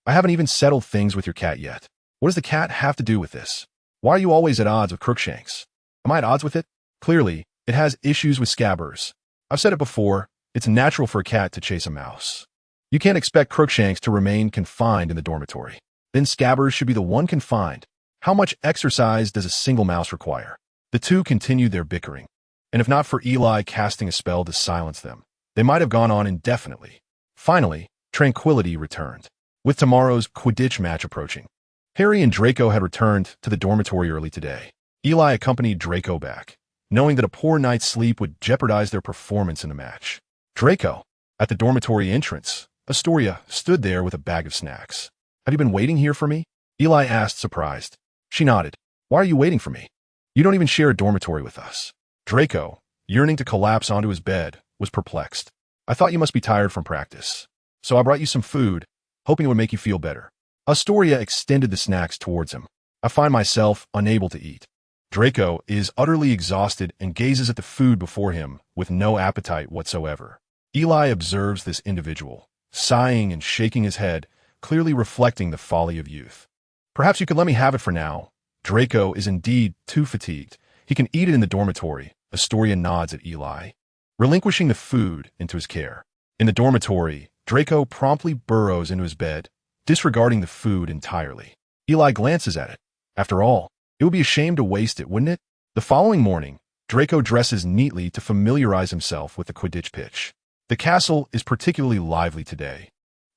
I haven't even settled things with your cat yet. What does the cat have to do with this? Why are you always at odds with Crookshanks? Am I at odds with it? Clearly, it has issues with Scabbers. I've said it before, it's natural for a cat to chase a mouse. You can't expect Crookshanks to remain confined in the dormitory. Then Scabbers should be the one confined. How much exercise does a single mouse require? The 2 continued their bickering, and if not for Eli casting a spell to silence them, they might have gone on indefinitely. Finally, tranquility returned, with tomorrow's Quidditch match approaching. Harry and Draco had returned to the dormitory early today. Eli accompanied Draco back, knowing that a poor night's sleep would jeopardize their performance in the match. Draco, at the dormitory entrance, Astoria stood there with a bag of snacks. "Have you been waiting here for me?" Eli asked, surprised. She nodded. "Why are you waiting for me? You don't even share a dormitory with us." Draco, yearning to collapse onto his bed, was perplexed. "I thought you must be tired from practice, so I brought you some food, hoping it would make you feel better." Astoria extended the snacks towards him. "I find myself unable to eat." Draco is utterly exhausted and gazes at the food before him with no appetite whatsoever. Eli observes this individual, sighing and shaking his head, clearly reflecting the folly of youth. "Perhaps you could let me have it for now." Draco is indeed too fatigued. He can eat it in the dormitory. Astoria nods at Eli, relinquishing the food into his care. In the dormitory, Draco promptly burrows into his bed, disregarding the food entirely. Eli glances at it. After all, it would be a shame to waste it, wouldn't it? The following morning, Draco dresses neatly to familiarize himself with the Quidditch pitch. The castle is particularly lively today,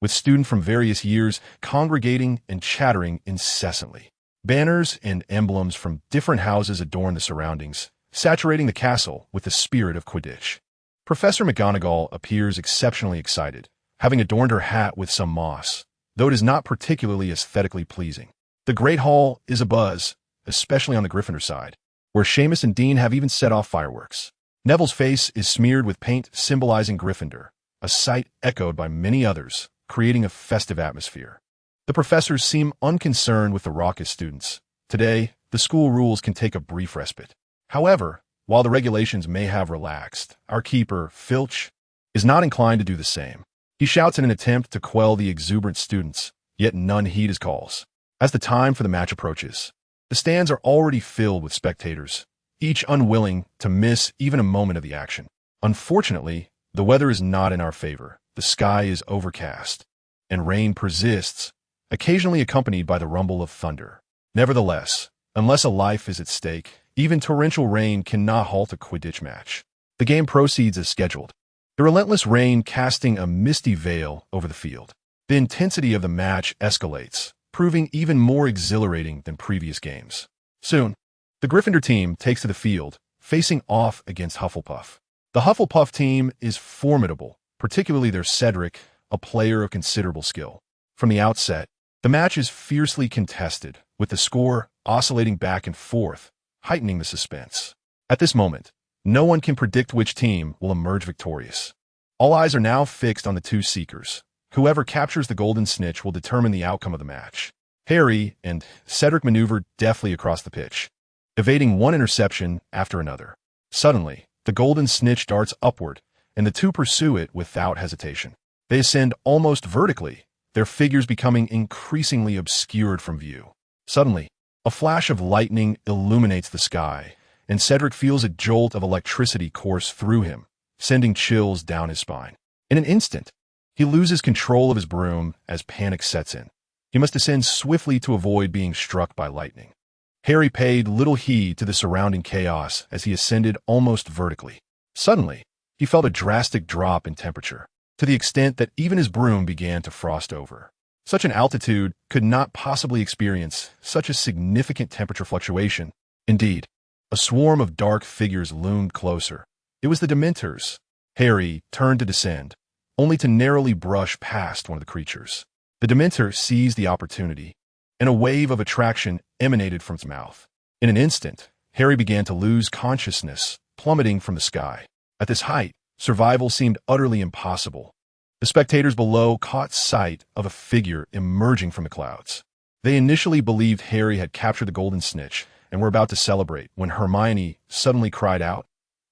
with students from various years congregating and chattering incessantly. Banners and emblems from different houses adorn the surroundings, saturating the castle with the spirit of Quidditch. Professor McGonagall appears exceptionally excited, having adorned her hat with some moss, though it is not particularly aesthetically pleasing. The Great Hall is abuzz, especially on the Gryffindor side, where Seamus and Dean have even set off fireworks. Neville's face is smeared with paint symbolizing Gryffindor, a sight echoed by many others, creating a festive atmosphere. The professors seem unconcerned with the raucous students. Today, the school rules can take a brief respite. However, while the regulations may have relaxed, our keeper, Filch, is not inclined to do the same. He shouts in an attempt to quell the exuberant students, yet none heed his calls. As the time for the match approaches, the stands are already filled with spectators, each unwilling to miss even a moment of the action. Unfortunately, the weather is not in our favor. The sky is overcast, and rain persists, occasionally accompanied by the rumble of thunder. Nevertheless, unless a life is at stake, even torrential rain cannot halt a Quidditch match. The game proceeds as scheduled, the relentless rain casting a misty veil over the field. The intensity of the match escalates, proving even more exhilarating than previous games. Soon, the Gryffindor team takes to the field, facing off against Hufflepuff. The Hufflepuff team is formidable, particularly their Cedric, a player of considerable skill. From the outset, the match is fiercely contested, with the score oscillating back and forth, heightening the suspense. At this moment, no one can predict which team will emerge victorious. All eyes are now fixed on the two seekers. Whoever captures the golden snitch will determine the outcome of the match. Harry and Cedric maneuver deftly across the pitch, evading one interception after another. Suddenly, the golden snitch darts upward, and the two pursue it without hesitation. They ascend almost vertically, their figures becoming increasingly obscured from view. Suddenly, a flash of lightning illuminates the sky, and Cedric feels a jolt of electricity course through him, sending chills down his spine. In an instant, he loses control of his broom as panic sets in. He must descend swiftly to avoid being struck by lightning. Harry paid little heed to the surrounding chaos as he ascended almost vertically. Suddenly, he felt a drastic drop in temperature, to the extent that even his broom began to frost over. Such an altitude could not possibly experience such a significant temperature fluctuation. Indeed, a swarm of dark figures loomed closer. It was the Dementors. Harry turned to descend, only to narrowly brush past one of the creatures. The Dementor seized the opportunity, and a wave of attraction emanated from its mouth. In an instant, Harry began to lose consciousness, plummeting from the sky. At this height, survival seemed utterly impossible. The spectators below caught sight of a figure emerging from the clouds. They initially believed Harry had captured the golden snitch and were about to celebrate when Hermione suddenly cried out.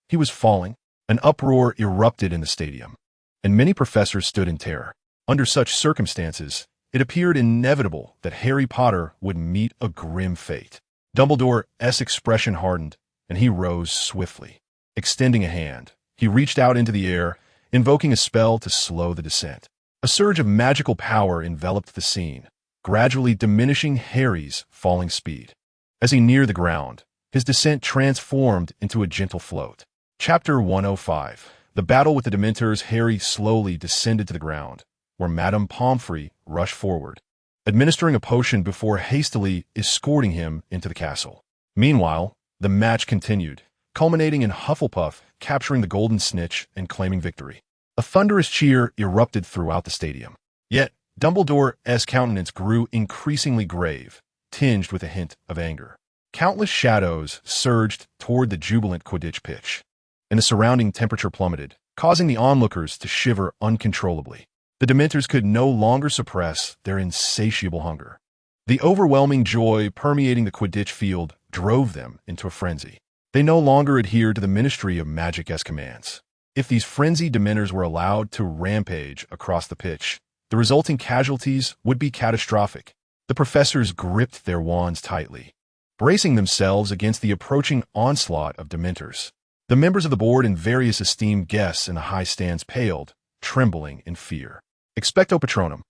He was falling. An uproar erupted in the stadium, and many professors stood in terror. Under such circumstances, it appeared inevitable that Harry Potter would meet a grim fate. Dumbledore's expression hardened, and he rose swiftly. Extending a hand, he reached out into the air, invoking a spell to slow the descent. A surge of magical power enveloped the scene, gradually diminishing Harry's falling speed. As he neared the ground, his descent transformed into a gentle float. Chapter 105. The battle with the Dementors. Harry slowly descended to the ground, where Madame Pomfrey rushed forward, administering a potion before hastily escorting him into the castle. Meanwhile, the match continued, culminating in Hufflepuff capturing the golden snitch and claiming victory. A thunderous cheer erupted throughout the stadium. Yet, Dumbledore's countenance grew increasingly grave, tinged with a hint of anger. Countless shadows surged toward the jubilant Quidditch pitch, and the surrounding temperature plummeted, causing the onlookers to shiver uncontrollably. The Dementors could no longer suppress their insatiable hunger. The overwhelming joy permeating the Quidditch field drove them into a frenzy. They no longer adhered to the Ministry of Magic's commands. If these frenzied Dementors were allowed to rampage across the pitch, the resulting casualties would be catastrophic. The professors gripped their wands tightly, bracing themselves against the approaching onslaught of Dementors. The members of the board and various esteemed guests in the high stands paled, trembling in fear. Expecto Patronum.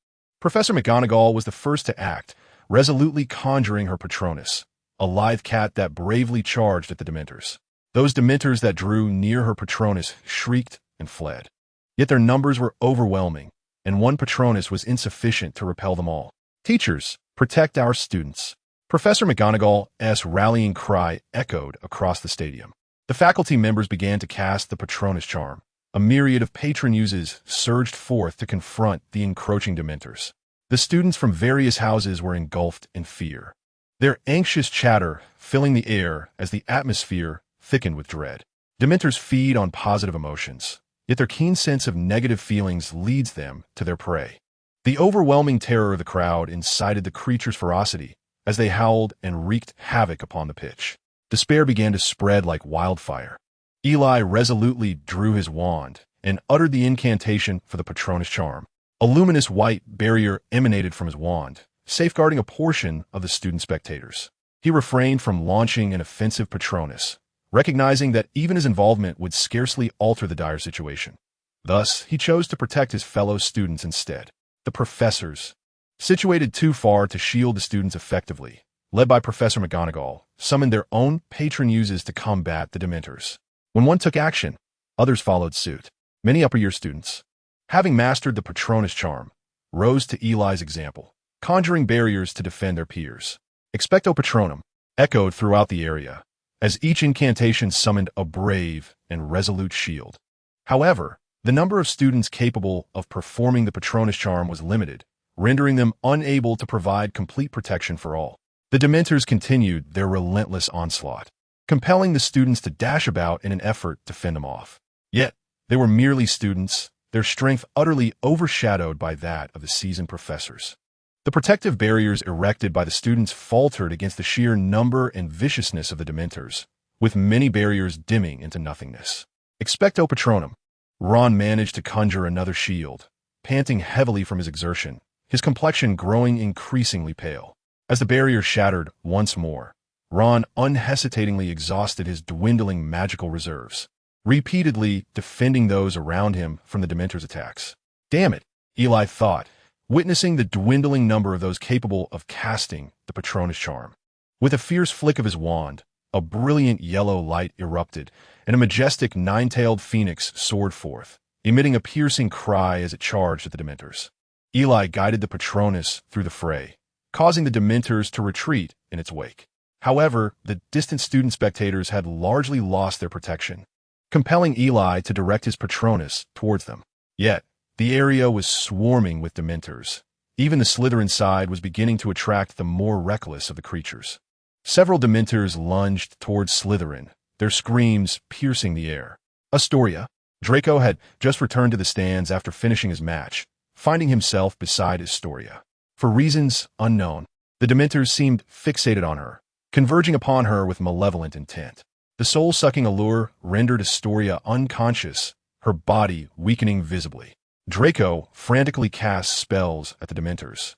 Professor McGonagall was the first to act, resolutely conjuring her Patronus, a lithe cat that bravely charged at the Dementors. Those Dementors that drew near her Patronus shrieked and fled. Yet their numbers were overwhelming, and one Patronus was insufficient to repel them all. Teachers, protect our students. Professor McGonagall's rallying cry echoed across the stadium. The faculty members began to cast the Patronus charm. A myriad of patron uses surged forth to confront the encroaching Dementors. The students from various houses were engulfed in fear, their anxious chatter filling the air as the atmosphere thickened with dread. Dementors feed on positive emotions, yet their keen sense of negative feelings leads them to their prey. The overwhelming terror of the crowd incited the creatures' ferocity as they howled and wreaked havoc upon the pitch. Despair began to spread like wildfire. Eli resolutely drew his wand and uttered the incantation for the Patronus charm. A luminous white barrier emanated from his wand, safeguarding a portion of the student spectators. He refrained from launching an offensive Patronus, recognizing that even his involvement would scarcely alter the dire situation. Thus, he chose to protect his fellow students instead. The professors, situated too far to shield the students effectively, led by Professor McGonagall, summoned their own patron uses to combat the Dementors. When one took action, others followed suit. Many upper-year students, having mastered the Patronus charm, rose to Eli's example, conjuring barriers to defend their peers. Expecto Patronum echoed throughout the area, as each incantation summoned a brave and resolute shield. However, the number of students capable of performing the Patronus charm was limited, rendering them unable to provide complete protection for all. The Dementors continued their relentless onslaught, compelling the students to dash about in an effort to fend them off. Yet, they were merely students, their strength utterly overshadowed by that of the seasoned professors. The protective barriers erected by the students faltered against the sheer number and viciousness of the Dementors, with many barriers dimming into nothingness. Expecto Patronum. Ron managed to conjure another shield, panting heavily from his exertion, his complexion growing increasingly pale. As the barrier shattered once more, Ron unhesitatingly exhausted his dwindling magical reserves, repeatedly defending those around him from the Dementors' attacks. Damn it, Eli thought, witnessing the dwindling number of those capable of casting the Patronus charm. With a fierce flick of his wand, a brilliant yellow light erupted, and a majestic nine-tailed phoenix soared forth, emitting a piercing cry as it charged at the Dementors. Eli guided the Patronus through the fray, causing the Dementors to retreat in its wake. However, the distant student spectators had largely lost their protection, compelling Eli to direct his Patronus towards them. Yet, the area was swarming with Dementors. Even the Slytherin side was beginning to attract the more reckless of the creatures. Several Dementors lunged towards Slytherin, their screams piercing the air. Astoria. Draco had just returned to the stands after finishing his match, finding himself beside Astoria. For reasons unknown, the Dementors seemed fixated on her, converging upon her with malevolent intent. The soul-sucking allure rendered Astoria unconscious, her body weakening visibly. Draco frantically cast spells at the Dementors,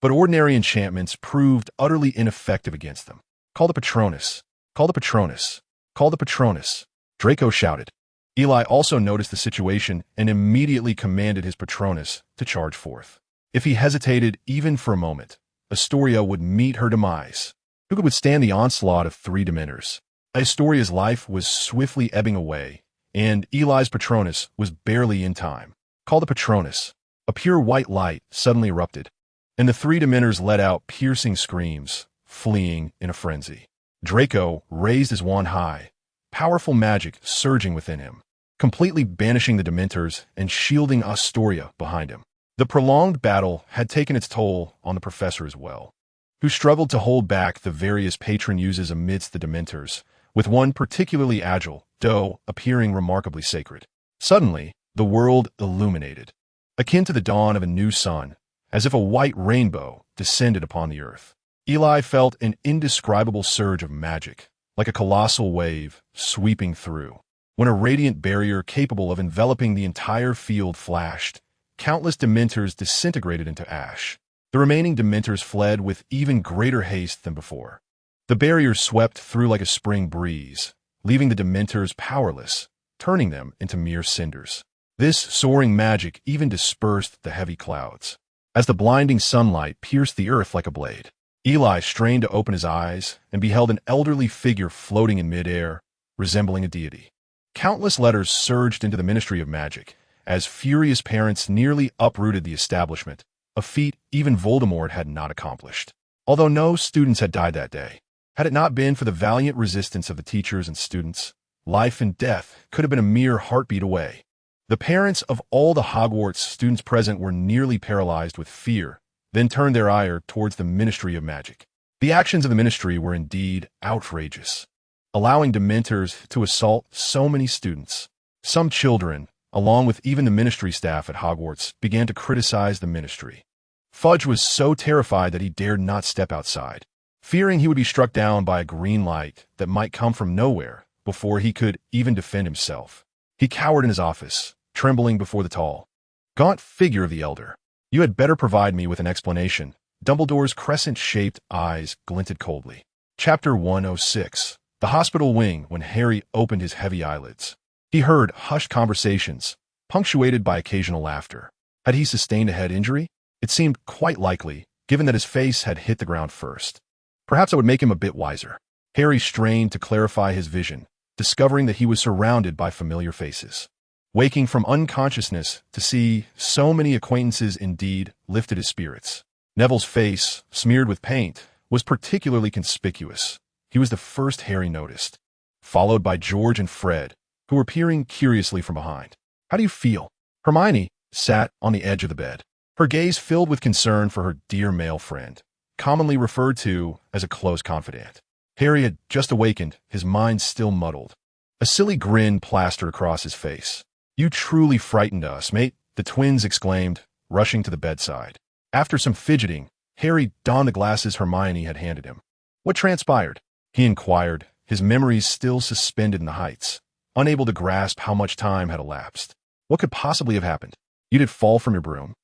but ordinary enchantments proved utterly ineffective against them. Call the Patronus! Call the Patronus! Call the Patronus! Draco shouted. Eli also noticed the situation and immediately commanded his Patronus to charge forth. If he hesitated even for a moment, Astoria would meet her demise. Who could withstand the onslaught of three Dementors? Astoria's life was swiftly ebbing away, and Eli's Patronus was barely in time. Call the Patronus. A pure white light suddenly erupted, and the three Dementors let out piercing screams, fleeing in a frenzy. Draco raised his wand high, powerful magic surging within him, completely banishing the Dementors and shielding Astoria behind him. The prolonged battle had taken its toll on the professor as well, who struggled to hold back the various patron uses amidst the Dementors, with one particularly agile, though appearing remarkably sacred. Suddenly, the world illuminated, akin to the dawn of a new sun, as if a white rainbow descended upon the earth. Eli felt an indescribable surge of magic, like a colossal wave sweeping through. When a radiant barrier capable of enveloping the entire field flashed, countless Dementors disintegrated into ash. The remaining Dementors fled with even greater haste than before. The barrier swept through like a spring breeze, leaving the Dementors powerless, turning them into mere cinders. This soaring magic even dispersed the heavy clouds. As the blinding sunlight pierced the earth like a blade, Eli strained to open his eyes and beheld an elderly figure floating in midair, resembling a deity. Countless letters surged into the Ministry of Magic, as furious parents nearly uprooted the establishment, a feat even Voldemort had not accomplished. Although no students had died that day, had it not been for the valiant resistance of the teachers and students, life and death could have been a mere heartbeat away. The parents of all the Hogwarts students present were nearly paralyzed with fear, then turned their ire towards the Ministry of Magic. The actions of the Ministry were indeed outrageous, allowing Dementors to assault so many students. Some children, along with even the Ministry staff at Hogwarts, began to criticize the Ministry. Fudge was so terrified that he dared not step outside, fearing he would be struck down by a green light that might come from nowhere before he could even defend himself. He cowered in his office, trembling before the tall, gaunt figure of the Elder. "You had better provide me with an explanation." Dumbledore's crescent-shaped eyes glinted coldly. Chapter 106. The hospital wing. When Harry opened his heavy eyelids, he heard hushed conversations, punctuated by occasional laughter. Had he sustained a head injury? It seemed quite likely, given that his face had hit the ground first. Perhaps it would make him a bit wiser. Harry strained to clarify his vision, discovering that he was surrounded by familiar faces. Waking from unconsciousness to see so many acquaintances indeed lifted his spirits. Neville's face, smeared with paint, was particularly conspicuous. He was the first Harry noticed, followed by George and Fred, who were peering curiously from behind. "How do you feel?" Hermione sat on the edge of the bed, her gaze filled with concern for her dear male friend, commonly referred to as a close confidant. Harry had just awakened, his mind still muddled. A silly grin plastered across his face. "You truly frightened us, mate," the twins exclaimed, rushing to the bedside. After some fidgeting, Harry donned the glasses Hermione had handed him. "What transpired?" he inquired, his memories still suspended in the heights, unable to grasp how much time had elapsed. "What could possibly have happened? You did fall from your broom.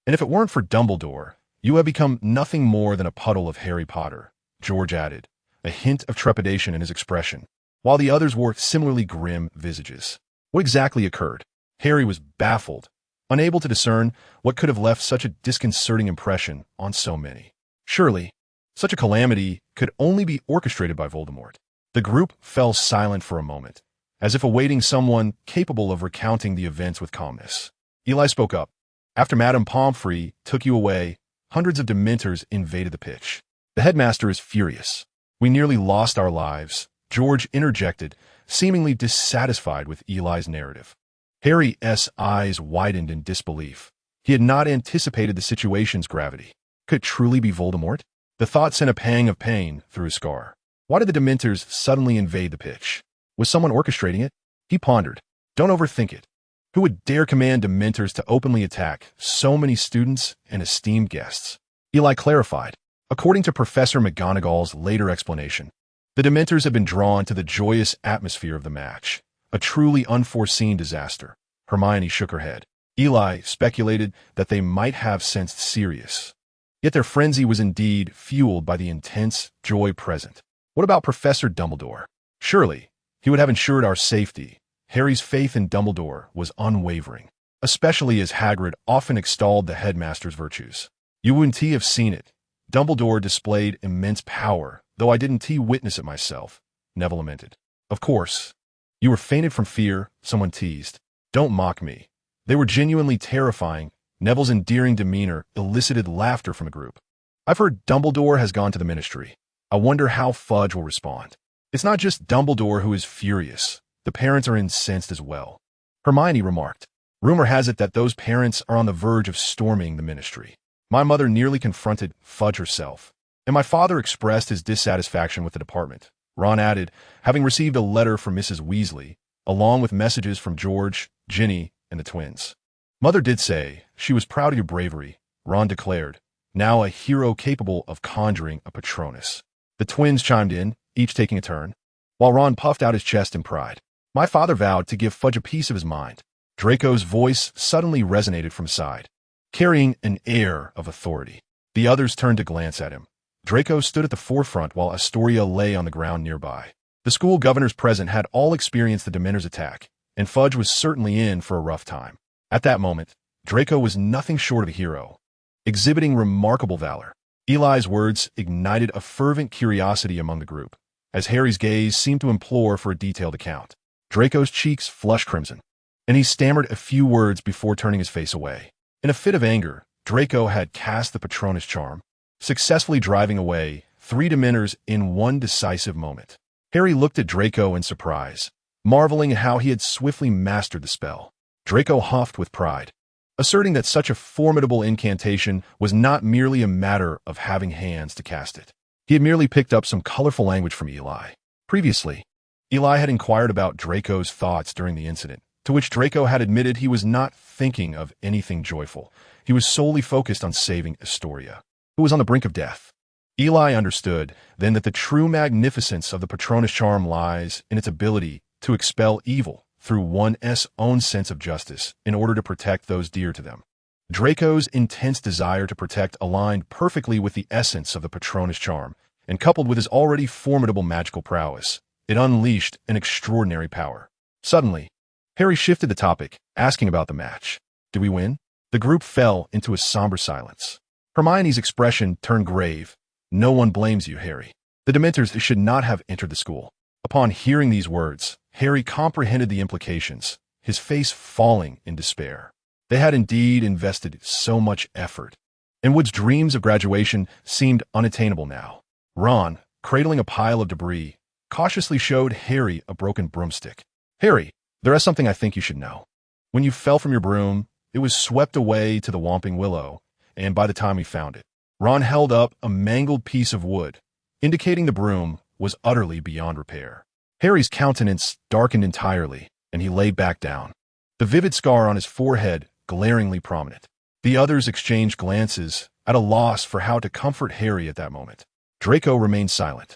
And if it weren't for Dumbledore, you have become nothing more than a puddle of Harry Potter," George added, a hint of trepidation in his expression, while the others wore similarly grim visages. What exactly occurred? Harry was baffled, unable to discern what could have left such a disconcerting impression on so many. Surely, such a calamity could only be orchestrated by Voldemort. The group fell silent for a moment, as if awaiting someone capable of recounting the events with calmness. Eli spoke up. "After Madame Pomfrey took you away, hundreds of Dementors invaded the pitch. The headmaster is furious. We nearly lost our lives," George interjected, seemingly dissatisfied with Eli's narrative. Harry's eyes widened in disbelief. He had not anticipated the situation's gravity. Could it truly be Voldemort? The thought sent a pang of pain through his scar. Why did the Dementors suddenly invade the pitch? Was someone orchestrating it? He pondered. Don't overthink it. Who would dare command Dementors to openly attack so many students and esteemed guests? Eli clarified. According to Professor McGonagall's later explanation, the Dementors had been drawn to the joyous atmosphere of the match. A truly unforeseen disaster. Hermione shook her head. Eli speculated that they might have sensed Sirius. Yet their frenzy was indeed fueled by the intense joy present. What about Professor Dumbledore? Surely, he would have ensured our safety. Harry's faith in Dumbledore was unwavering, especially as Hagrid often extolled the headmaster's virtues. You wouldn't have seen it. Dumbledore displayed immense power, though I didn't witness it myself, Neville lamented. Of course. You were fainted from fear, someone teased. Don't mock me. They were genuinely terrifying. Neville's endearing demeanor elicited laughter from the group. I've heard Dumbledore has gone to the Ministry. I wonder how Fudge will respond. It's not just Dumbledore who is furious. The parents are incensed as well. Hermione remarked. Rumor has it that those parents are on the verge of storming the ministry. My mother nearly confronted Fudge herself, and my father expressed his dissatisfaction with the department. Ron added, having received a letter from Mrs. Weasley, along with messages from George, Ginny, and the twins. Mother did say she was proud of your bravery, Ron declared, now a hero capable of conjuring a Patronus. The twins chimed in, each taking a turn, while Ron puffed out his chest in pride. My father vowed to give Fudge a piece of his mind. Draco's voice suddenly resonated from his side, carrying an air of authority. The others turned to glance at him. Draco stood at the forefront while Astoria lay on the ground nearby. The school governors present had all experienced the Dementor's attack, and Fudge was certainly in for a rough time. At that moment, Draco was nothing short of a hero, exhibiting remarkable valor. Eli's words ignited a fervent curiosity among the group, as Harry's gaze seemed to implore for a detailed account. Draco's cheeks flushed crimson, and he stammered a few words before turning his face away. In a fit of anger, Draco had cast the Patronus charm, successfully driving away 3 Dementors in one decisive moment. Harry looked at Draco in surprise, marveling at how he had swiftly mastered the spell. Draco huffed with pride, asserting that such a formidable incantation was not merely a matter of having hands to cast it. He had merely picked up some colorful language from Eli. Previously, Eli had inquired about Draco's thoughts during the incident, to which Draco had admitted he was not thinking of anything joyful. He was solely focused on saving Astoria, who was on the brink of death. Eli understood, then, that the true magnificence of the Patronus charm lies in its ability to expel evil through one's own sense of justice in order to protect those dear to them. Draco's intense desire to protect aligned perfectly with the essence of the Patronus charm, and coupled with his already formidable magical prowess, it unleashed an extraordinary power. Suddenly, Harry shifted the topic, asking about the match. Did we win? The group fell into a somber silence. Hermione's expression turned grave. No one blames you, Harry. The Dementors should not have entered the school. Upon hearing these words, Harry comprehended the implications, his face falling in despair. They had indeed invested so much effort, and Wood's dreams of graduation seemed unattainable now. Ron, cradling a pile of debris, cautiously showed Harry a broken broomstick. Harry, there is something I think you should know. When you fell from your broom, it was swept away to the Whomping Willow, and by the time we found it, Ron held up a mangled piece of wood, indicating the broom was utterly beyond repair. Harry's countenance darkened entirely, and he lay back down, the vivid scar on his forehead glaringly prominent. The others exchanged glances, at a loss for how to comfort Harry at that moment. Draco remained silent,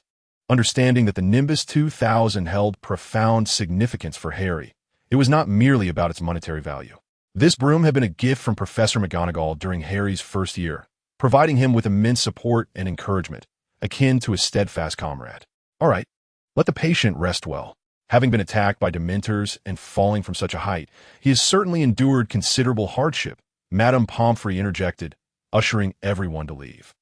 understanding that the Nimbus 2000 held profound significance for Harry. It was not merely about its monetary value. This broom had been a gift from Professor McGonagall during Harry's first year, providing him with immense support and encouragement, akin to a steadfast comrade. All right, let the patient rest well. Having been attacked by Dementors and falling from such a height, he has certainly endured considerable hardship, Madame Pomfrey interjected, ushering everyone to leave.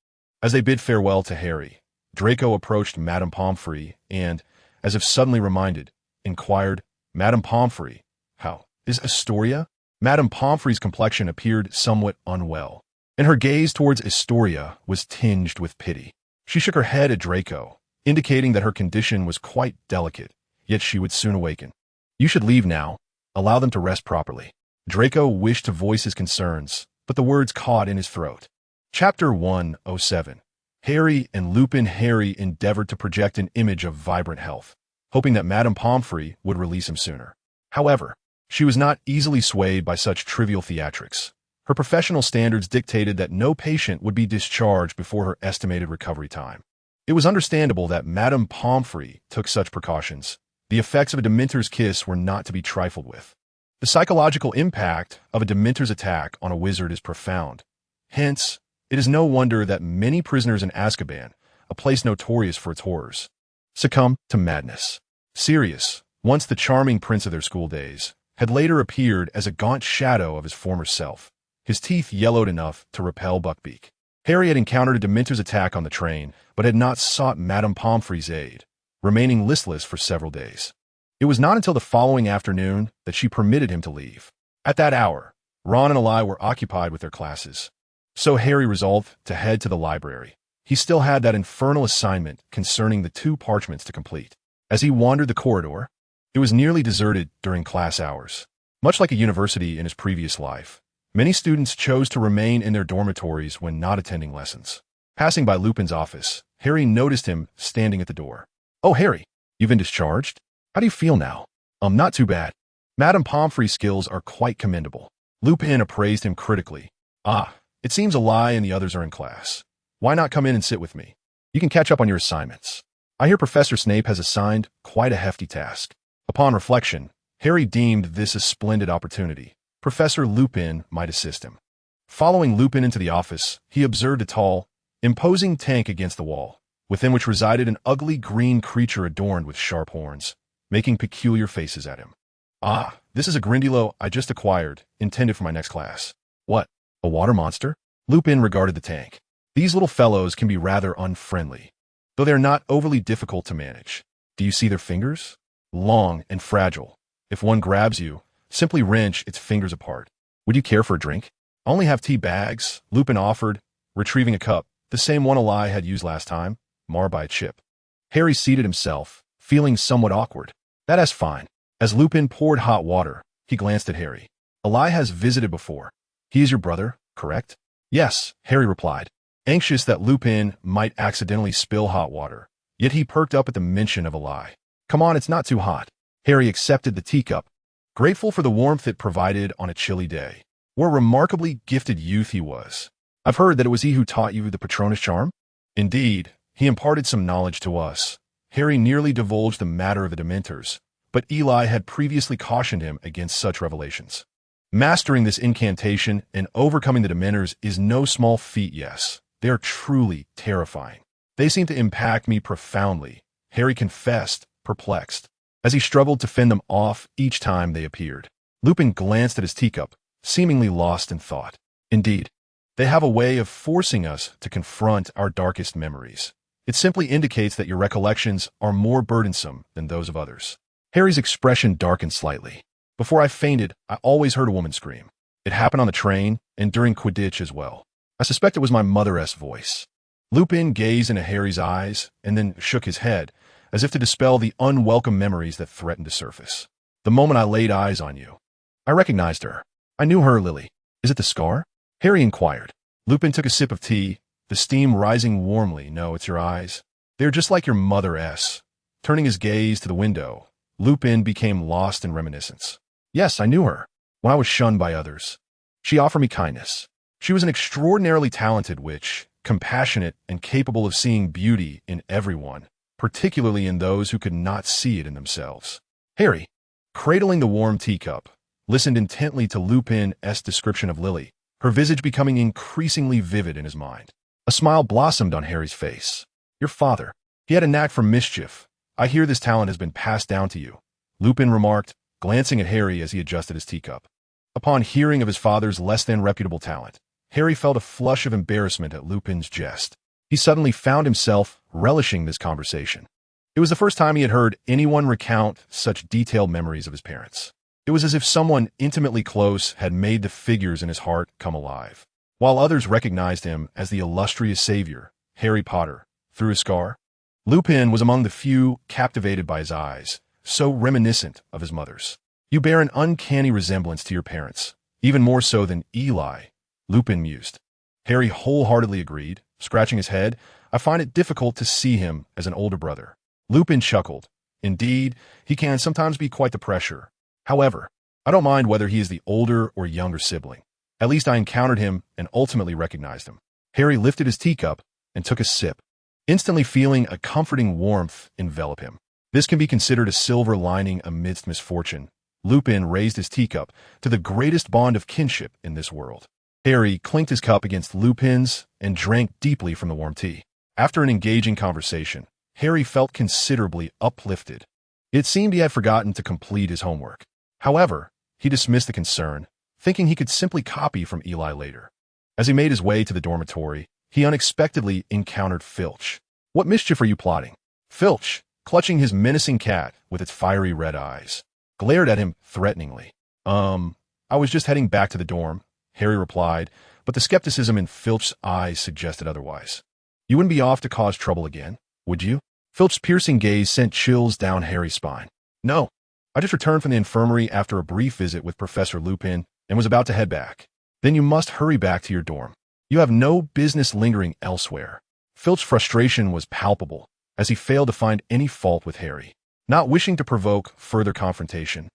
As they bid farewell to Harry, Draco approached Madame Pomfrey and, as if suddenly reminded, inquired, Madame Pomfrey, how is Astoria? Madame Pomfrey's complexion appeared somewhat unwell, and her gaze towards Astoria was tinged with pity. She shook her head at Draco, indicating that her condition was quite delicate, yet she would soon awaken. You should leave now. Allow them to rest properly. Draco wished to voice his concerns, but the words caught in his throat. Chapter 107. Harry and Lupin. Harry endeavored to project an image of vibrant health, hoping that Madame Pomfrey would release him sooner. However, she was not easily swayed by such trivial theatrics. Her professional standards dictated that no patient would be discharged before her estimated recovery time. It was understandable that Madame Pomfrey took such precautions. The effects of a Dementor's kiss were not to be trifled with. The psychological impact of a Dementor's attack on a wizard is profound. Hence, it is no wonder that many prisoners in Azkaban, a place notorious for its horrors, succumbed to madness. Sirius, once the charming prince of their school days, had later appeared as a gaunt shadow of his former self, his teeth yellowed enough to repel Buckbeak. Harry had encountered a Dementor's attack on the train, but had not sought Madame Pomfrey's aid, remaining listless for several days. It was not until the following afternoon that she permitted him to leave. At that hour, Ron and Eli were occupied with their classes, so Harry resolved to head to the library. He still had that infernal assignment concerning the 2 parchments to complete. As he wandered the corridor, it was nearly deserted during class hours. Much like a university in his previous life, many students chose to remain in their dormitories when not attending lessons. Passing by Lupin's office, Harry noticed him standing at the door. "Oh, Harry, you've been discharged? How do you feel now?" Not too bad. Madame Pomfrey's skills are quite commendable." Lupin appraised him critically. "Ah, it seems a lie and the others are in class. Why not come in and sit with me? You can catch up on your assignments. I hear Professor Snape has assigned quite a hefty task." Upon reflection, Harry deemed this a splendid opportunity. Professor Lupin might assist him. Following Lupin into the office, he observed a tall, imposing tank against the wall, within which resided an ugly green creature adorned with sharp horns, making peculiar faces at him. "Ah, this is a Grindylow I just acquired, intended for my next class." "What, a water monster?" Lupin regarded the tank. "These little fellows can be rather unfriendly, though they're not overly difficult to manage. Do you see their fingers? Long and fragile. If one grabs you, simply wrench its fingers apart. Would you care for a drink?" "I only have tea bags," Lupin offered, retrieving a cup, the same one Eli had used last time, marred by a chip. Harry seated himself, feeling somewhat awkward. "That's fine." As Lupin poured hot water, he glanced at Harry. "Eli has visited before. He is your brother, correct?" "Yes," Harry replied, anxious that Lupin might accidentally spill hot water, yet he perked up at the mention of Eli. "Come on, it's not too hot." Harry accepted the teacup, grateful for the warmth it provided on a chilly day. What a remarkably gifted youth he was. "I've heard that it was he who taught you the Patronus charm?" "Indeed, he imparted some knowledge to us." Harry nearly divulged the matter of the Dementors, but Eli had previously cautioned him against such revelations. Mastering this incantation and overcoming the Dementors is no small feat, yes. They are truly terrifying. "They seem to impact me profoundly," Harry confessed, perplexed, as he struggled to fend them off each time they appeared. Lupin glanced at his teacup, seemingly lost in thought. "Indeed, they have a way of forcing us to confront our darkest memories. It simply indicates that your recollections are more burdensome than those of others." Harry's expression darkened slightly. "Before I fainted, I always heard a woman scream. It happened on the train and during Quidditch as well. I suspect it was my mother's voice." Lupin gazed into Harry's eyes and then shook his head, as if to dispel the unwelcome memories that threatened to surface. "The moment I laid eyes on you, I recognized her. I knew her, Lily. Is it the scar?" Harry inquired. Lupin took a sip of tea, the steam rising warmly. "No, it's your eyes. They are just like your mother's." Turning his gaze to the window, Lupin became lost in reminiscence. "Yes, I knew her, when I was shunned by others. She offered me kindness. She was an extraordinarily talented witch, compassionate and capable of seeing beauty in everyone, particularly in those who could not see it in themselves." Harry, cradling the warm teacup, listened intently to Lupin's description of Lily, her visage becoming increasingly vivid in his mind. A smile blossomed on Harry's face. "Your father, he had a knack for mischief. I hear this talent has been passed down to you," Lupin remarked, glancing at Harry as he adjusted his teacup. Upon hearing of his father's less-than-reputable talent, Harry felt a flush of embarrassment at Lupin's jest. He suddenly found himself relishing this conversation. It was the first time he had heard anyone recount such detailed memories of his parents. It was as if someone intimately close had made the figures in his heart come alive. While others recognized him as the illustrious savior, Harry Potter, through his scar, Lupin was among the few captivated by his eyes, so reminiscent of his mother's. "You bear an uncanny resemblance to your parents, even more so than Eli," Lupin mused. Harry wholeheartedly agreed, scratching his head. "I find it difficult to see him as an older brother." Lupin chuckled. "Indeed, he can sometimes be quite the pressure. However, I don't mind whether he is the older or younger sibling. At least I encountered him and ultimately recognized him." Harry lifted his teacup and took a sip, instantly feeling a comforting warmth envelop him. This can be considered a silver lining amidst misfortune. Lupin raised his teacup to the greatest bond of kinship in this world. Harry clinked his cup against Lupin's and drank deeply from the warm tea. After an engaging conversation, Harry felt considerably uplifted. It seemed he had forgotten to complete his homework. However, he dismissed the concern, thinking he could simply copy from Eli later. As he made his way to the dormitory, he unexpectedly encountered Filch. "What mischief are you plotting?" Filch, clutching his menacing cat with its fiery red eyes, glared at him threateningly. I was just heading back to the dorm," Harry replied, but the skepticism in Filch's eyes suggested otherwise. "You wouldn't be off to cause trouble again, would you?" Filch's piercing gaze sent chills down Harry's spine. No, I just returned from the infirmary after a brief visit with Professor Lupin and was about to head back. Then you must hurry back to your dorm. You have no business lingering elsewhere. Filch's frustration was palpable as he failed to find any fault with Harry. Not wishing to provoke further confrontation,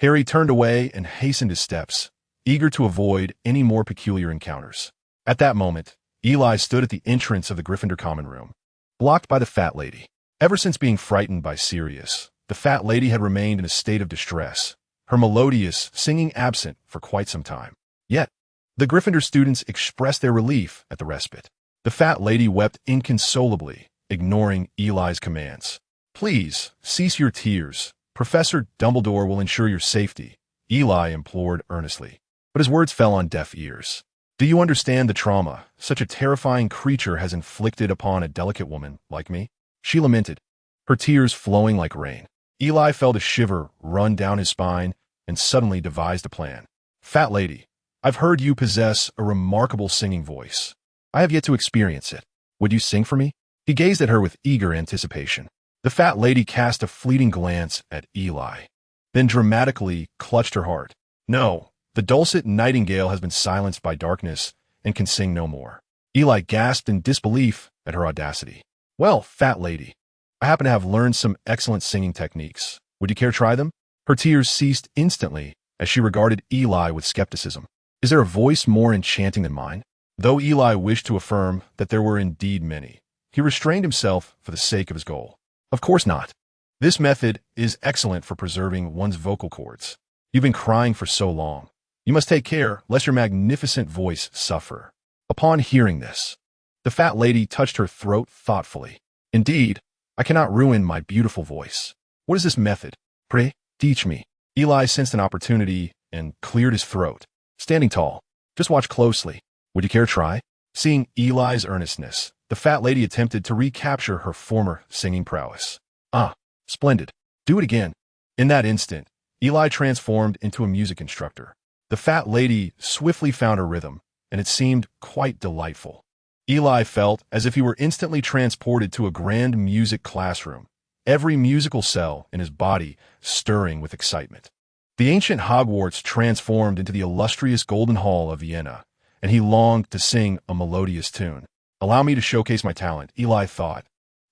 Harry turned away and hastened his steps, eager to avoid any more peculiar encounters. At that moment, Eli stood at the entrance of the Gryffindor common room, blocked by the fat lady. Ever since being frightened by Sirius, the fat lady had remained in a state of distress, her melodious singing absent for quite some time. Yet, the Gryffindor students expressed their relief at the respite. The fat lady wept inconsolably, ignoring Eli's commands. Please, cease your tears. Professor Dumbledore will ensure your safety, Eli implored earnestly. But his words fell on deaf ears. Do you understand the trauma such a terrifying creature has inflicted upon a delicate woman like me? She lamented, her tears flowing like rain. Eli felt a shiver run down his spine and suddenly devised a plan. Fat lady, I've heard you possess a remarkable singing voice. I have yet to experience it. Would you sing for me? He gazed at her with eager anticipation. The fat lady cast a fleeting glance at Eli, then dramatically clutched her heart. No, the dulcet nightingale has been silenced by darkness and can sing no more. Eli gasped in disbelief at her audacity. Well, fat lady, I happen to have learned some excellent singing techniques. Would you care to try them? Her tears ceased instantly as she regarded Eli with skepticism. Is there a voice more enchanting than mine? Though Eli wished to affirm that there were indeed many, he restrained himself for the sake of his goal. Of course not. This method is excellent for preserving one's vocal cords. You've been crying for so long. You must take care lest your magnificent voice suffer. Upon hearing this, the fat lady touched her throat thoughtfully. Indeed, I cannot ruin my beautiful voice. What is this method? Pray, teach me. Eli sensed an opportunity and cleared his throat. Standing tall, just watch closely. Would you care to try? Seeing Eli's earnestness, the fat lady attempted to recapture her former singing prowess. Ah, splendid. Do it again. In that instant, Eli transformed into a music instructor. The fat lady swiftly found her rhythm, and it seemed quite delightful. Eli felt as if he were instantly transported to a grand music classroom, every musical cell in his body stirring with excitement. The ancient Hogwarts transformed into the illustrious Golden Hall of Vienna, and he longed to sing a melodious tune. Allow me to showcase my talent, Eli thought,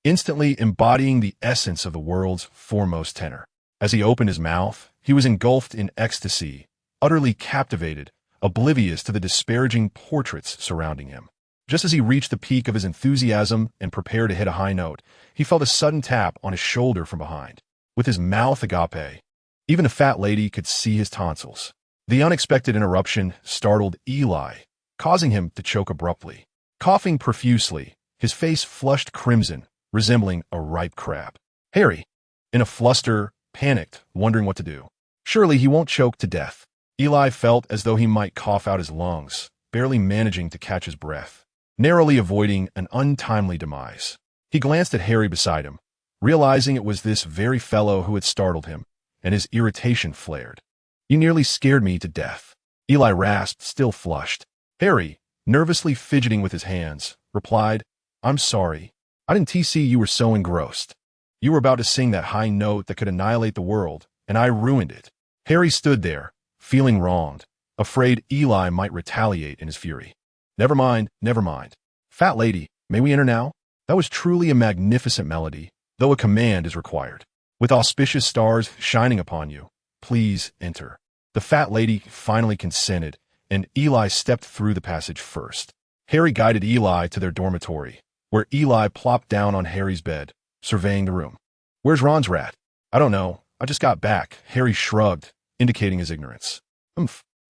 instantly embodying the essence of the world's foremost tenor. As he opened his mouth, he was engulfed in ecstasy, utterly captivated, oblivious to the disparaging portraits surrounding him. Just as he reached the peak of his enthusiasm and prepared to hit a high note, he felt a sudden tap on his shoulder from behind. With his mouth agape, even the fat lady could see his tonsils. The unexpected interruption startled Eli, causing him to choke abruptly. Coughing profusely, his face flushed crimson, resembling a ripe crab. Harry, in a fluster, panicked, wondering what to do. Surely he won't choke to death. Eli felt as though he might cough out his lungs, barely managing to catch his breath, narrowly avoiding an untimely demise. He glanced at Harry beside him, realizing it was this very fellow who had startled him, and his irritation flared. You nearly scared me to death. Eli rasped, still flushed. Harry, nervously fidgeting with his hands, replied, I'm sorry. I didn't see you were so engrossed. You were about to sing that high note that could annihilate the world, and I ruined it. Harry stood there, feeling wronged, afraid Eli might retaliate in his fury. Never mind, never mind. Fat lady, may we enter now? That was truly a magnificent melody, though a command is required. With auspicious stars shining upon you, please enter. The fat lady finally consented, and Eli stepped through the passage first. Harry guided Eli to their dormitory, where Eli plopped down on Harry's bed, surveying the room. Where's Ron's rat? I don't know. I just got back. Harry shrugged, indicating his ignorance.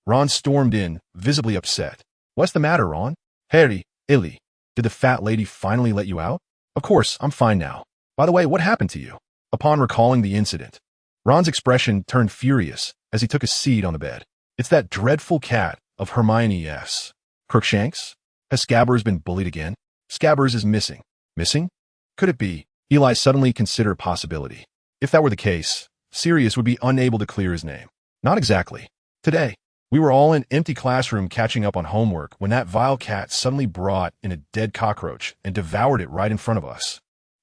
Ron stormed in, visibly upset. What's the matter, Ron? Harry, Illy, did the fat lady finally let you out? Of course, I'm fine now. By the way, what happened to you? Upon recalling the incident, Ron's expression turned furious as he took a seat on the bed. It's that dreadful cat of Hermione S. Crookshanks? Has Scabbers been bullied again? Scabbers is missing. Missing? Could it be? Eli suddenly considered a possibility. If that were the case, Sirius would be unable to clear his name. Not exactly. Today, we were all in an empty classroom catching up on homework when that vile cat suddenly brought in a dead cockroach and devoured it right in front of us.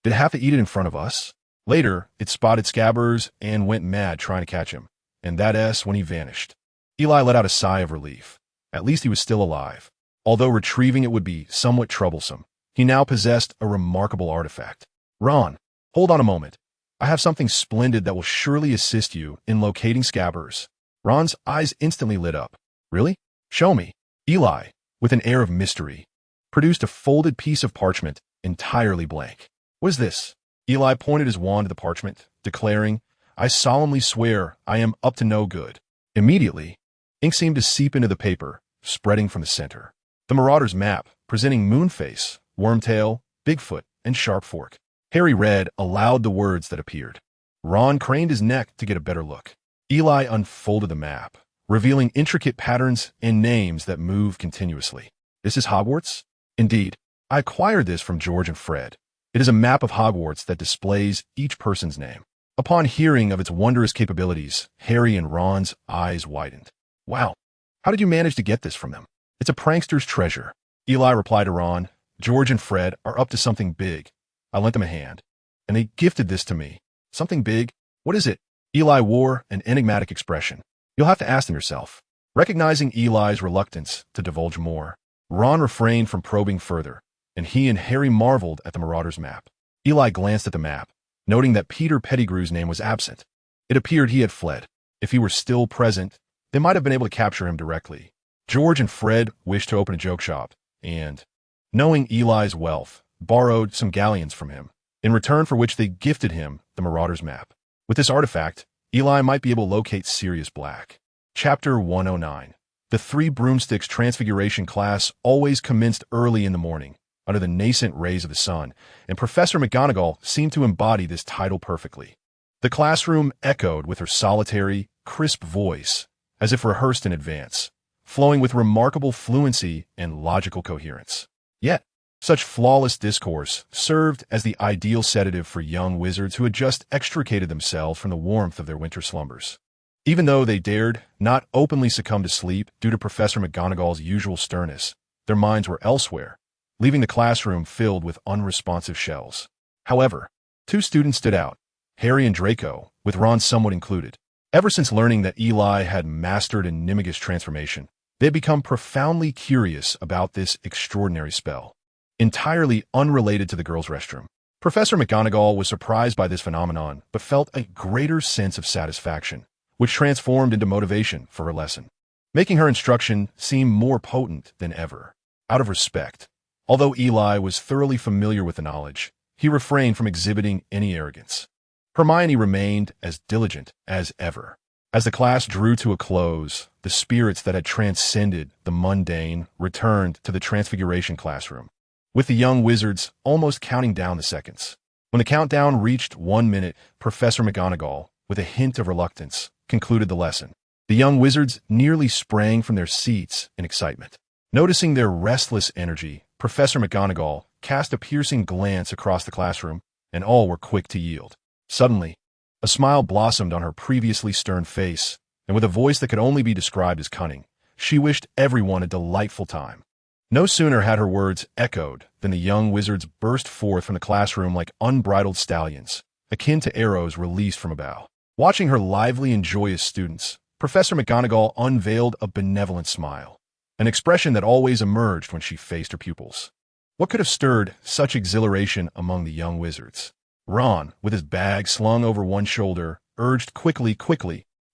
Did it have to eat it in front of us? Later, it spotted Scabbers and went mad trying to catch him, and that's when he vanished. Eli let out a sigh of relief. At least he was still alive. Although retrieving it would be somewhat troublesome, he now possessed a remarkable artifact. Ron, hold on a moment. I have something splendid that will surely assist you in locating Scabbers. Ron's eyes instantly lit up. Really? Show me. Eli, with an air of mystery, produced a folded piece of parchment, entirely blank. What is this? Eli pointed his wand to the parchment, declaring, I solemnly swear I am up to no good. Immediately, ink seemed to seep into the paper, spreading from the center. The Marauder's map, presenting Moonface, Wormtail, Bigfoot, and Sharp Fork. Harry read aloud the words that appeared. Ron craned his neck to get a better look. Eli unfolded the map, revealing intricate patterns and names that move continuously. This is Hogwarts? Indeed. I acquired this from George and Fred. It is a map of Hogwarts that displays each person's name. Upon hearing of its wondrous capabilities, Harry and Ron's eyes widened. Wow, how did you manage to get this from them? It's a prankster's treasure. Eli replied to Ron, George and Fred are up to something big. I lent them a hand, and they gifted this to me. Something big? What is it? Eli wore an enigmatic expression. You'll have to ask them yourself. Recognizing Eli's reluctance to divulge more, Ron refrained from probing further, and he and Harry marveled at the Marauder's map. Eli glanced at the map, noting that Peter Pettigrew's name was absent. It appeared he had fled. If he were still present, they might have been able to capture him directly. George and Fred wished to open a joke shop, and, knowing Eli's wealth, borrowed some galleons from him, in return for which they gifted him the Marauder's map. With this artifact, Eli might be able to locate Sirius Black. Chapter 109. The Three Broomsticks Transfiguration class always commenced early in the morning, under the nascent rays of the sun, and Professor McGonagall seemed to embody this title perfectly. The classroom echoed with her solitary, crisp voice, as if rehearsed in advance, flowing with remarkable fluency and logical coherence. Yet, such flawless discourse served as the ideal sedative for young wizards who had just extricated themselves from the warmth of their winter slumbers. Even though they dared not openly succumb to sleep due to Professor McGonagall's usual sternness, their minds were elsewhere, leaving the classroom filled with unresponsive shells. However, two students stood out, Harry and Draco, with Ron somewhat included. Ever since learning that Eli had mastered Animagus transformation, they had become profoundly curious about this extraordinary spell. Entirely unrelated to the girls' restroom, Professor McGonagall was surprised by this phenomenon, but felt a greater sense of satisfaction, which transformed into motivation for her lesson, making her instruction seem more potent than ever. Out of respect, although Eli was thoroughly familiar with the knowledge, he refrained from exhibiting any arrogance. Hermione remained as diligent as ever. As the class drew to a close, the spirits that had transcended the mundane returned to the Transfiguration classroom, with the young wizards almost counting down the seconds. When the countdown reached 1 minute, Professor McGonagall, with a hint of reluctance, concluded the lesson. The young wizards nearly sprang from their seats in excitement. Noticing their restless energy, Professor McGonagall cast a piercing glance across the classroom, and all were quick to yield. Suddenly, a smile blossomed on her previously stern face, and with a voice that could only be described as cunning, she wished everyone a delightful time. No sooner had her words echoed than the young wizards burst forth from the classroom like unbridled stallions, akin to arrows released from a bow. Watching her lively and joyous students, Professor McGonagall unveiled a benevolent smile, an expression that always emerged when she faced her pupils. What could have stirred such exhilaration among the young wizards? Ron, with his bag slung over one shoulder, urged quickly,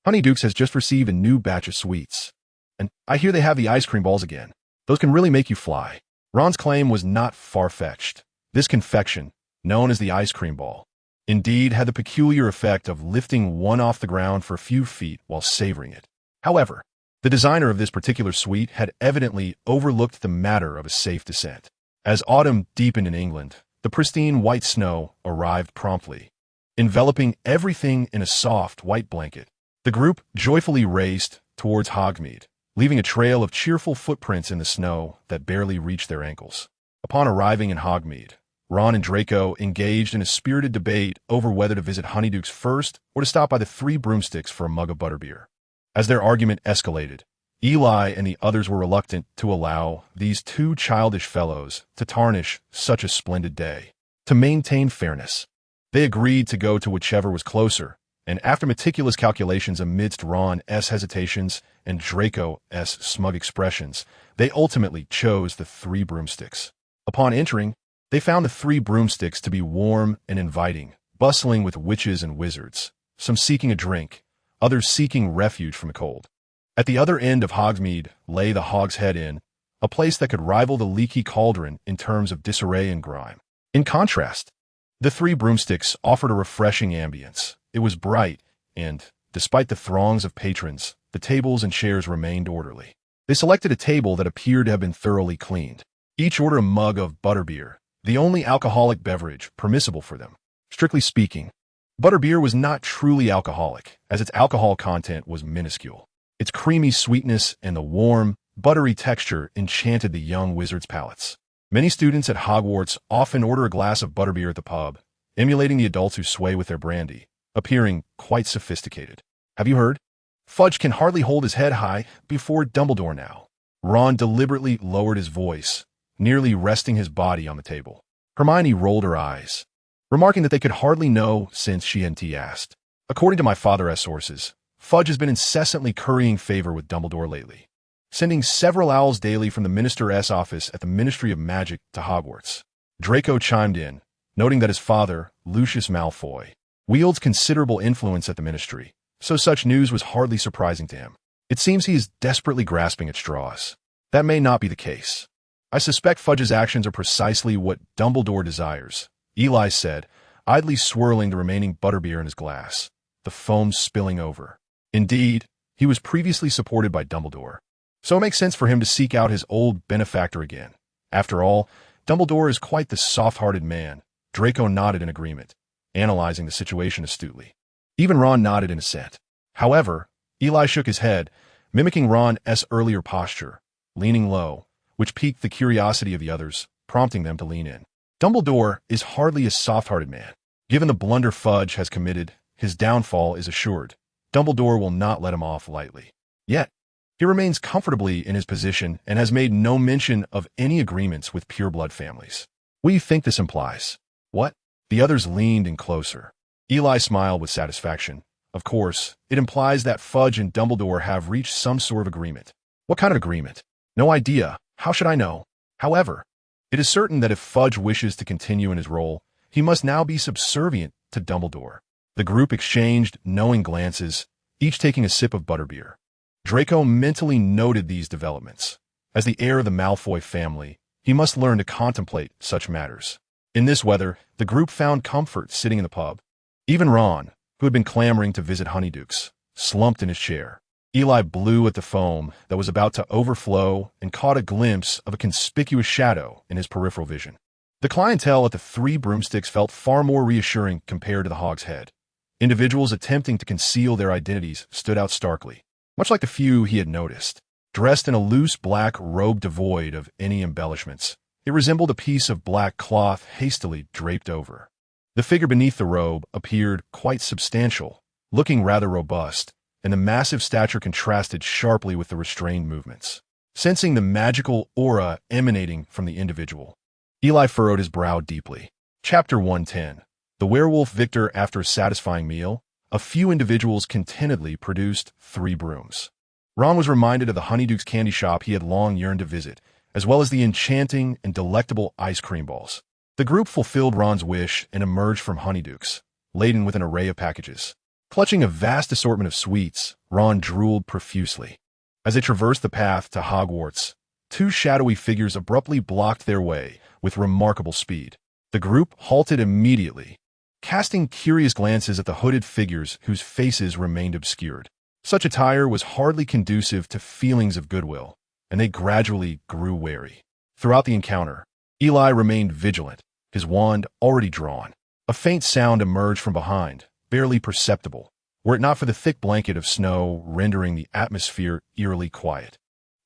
Honeydukes has just received a new batch of sweets. And I hear they have the ice cream balls again. Those can really make you fly. Ron's claim was not far-fetched. This confection, known as the ice cream ball, indeed had the peculiar effect of lifting one off the ground for a few feet while savoring it. However, the designer of this particular sweet had evidently overlooked the matter of a safe descent. As autumn deepened in England, the pristine white snow arrived promptly, enveloping everything in a soft white blanket. The group joyfully raced towards Hogsmeade, leaving a trail of cheerful footprints in the snow that barely reached their ankles. Upon arriving in Hogsmeade, Ron and Draco engaged in a spirited debate over whether to visit Honeydukes first or to stop by the Three Broomsticks for a mug of butterbeer. As their argument escalated, Eli and the others were reluctant to allow these two childish fellows to tarnish such a splendid day. to maintain fairness. They agreed to go to whichever was closer, and after meticulous calculations amidst Ron's hesitations and Draco's smug expressions, they ultimately chose the 3 broomsticks. Upon entering, they found the 3 broomsticks to be warm and inviting, bustling with witches and wizards, some seeking a drink, others seeking refuge from the cold. At the other end of Hogsmeade lay the Hogshead Inn, a place that could rival the Leaky Cauldron in terms of disarray and grime. In contrast, the 3 broomsticks offered a refreshing ambience. It was bright, and, despite the throngs of patrons, the tables and chairs remained orderly. They selected a table that appeared to have been thoroughly cleaned. Each ordered a mug of butterbeer, the only alcoholic beverage permissible for them. Strictly speaking, butterbeer was not truly alcoholic, as its alcohol content was minuscule. Its creamy sweetness and the warm, buttery texture enchanted the young wizards' palates. Many students at Hogwarts often order a glass of butterbeer at the pub, emulating the adults who sway with their brandy, appearing quite sophisticated. Have you heard? Fudge can hardly hold his head high before Dumbledore now. Ron deliberately lowered his voice, nearly resting his body on the table. Hermione rolled her eyes, remarking that they could hardly know since she hadn't asked. According to my father's sources, Fudge has been incessantly currying favor with Dumbledore lately, sending several owls daily from the Minister's office at the Ministry of Magic to Hogwarts. Draco chimed in, noting that his father, Lucius Malfoy, wields considerable influence at the Ministry, so such news was hardly surprising to him. It seems he is desperately grasping at straws. That may not be the case. I suspect Fudge's actions are precisely what Dumbledore desires, Eli said, idly swirling the remaining butterbeer in his glass, the foam spilling over. Indeed, he was previously supported by Dumbledore, so it makes sense for him to seek out his old benefactor again. After all, Dumbledore is quite the soft-hearted man. Draco nodded in agreement, analyzing the situation astutely. Even Ron nodded in assent. However, Eli shook his head, mimicking Ron's earlier posture, leaning low, which piqued the curiosity of the others, prompting them to lean in. Dumbledore is hardly a soft-hearted man. Given the blunder Fudge has committed, his downfall is assured. Dumbledore will not let him off lightly. Yet, he remains comfortably in his position and has made no mention of any agreements with pureblood families. What do you think this implies? What? The others leaned in closer. Eli smiled with satisfaction. Of course, it implies that Fudge and Dumbledore have reached some sort of agreement. What kind of agreement? No idea. How should I know? However, it is certain that if Fudge wishes to continue in his role, he must now be subservient to Dumbledore. The group exchanged knowing glances, each taking a sip of butterbeer. Draco mentally noted these developments. As the heir of the Malfoy family, he must learn to contemplate such matters. In this weather, the group found comfort sitting in the pub. Even Ron, who had been clamoring to visit Honeydukes, slumped in his chair. Eli blew at the foam that was about to overflow and caught a glimpse of a conspicuous shadow in his peripheral vision. The clientele at the 3 broomsticks felt far more reassuring compared to the Hogshead. Individuals attempting to conceal their identities stood out starkly, much like the few he had noticed. Dressed in a loose black robe devoid of any embellishments, it resembled a piece of black cloth hastily draped over. The figure beneath the robe appeared quite substantial, looking rather robust, and the massive stature contrasted sharply with the restrained movements. Sensing the magical aura emanating from the individual, Eli furrowed his brow deeply. Chapter 110. The werewolf victor after a satisfying meal. A few individuals contentedly produced 3 brooms. Ron was reminded of the Honeydukes candy shop he had long yearned to visit, as well as the enchanting and delectable ice cream balls. The group fulfilled Ron's wish and emerged from Honeydukes, laden with an array of packages. Clutching a vast assortment of sweets, Ron drooled profusely. As they traversed the path to Hogwarts, 2 shadowy figures abruptly blocked their way with remarkable speed. The group halted immediately, casting curious glances at the hooded figures whose faces remained obscured. Such attire was hardly conducive to feelings of goodwill, and they gradually grew wary. Throughout the encounter, Eli remained vigilant, his wand already drawn. A faint sound emerged from behind, barely perceptible, were it not for the thick blanket of snow rendering the atmosphere eerily quiet.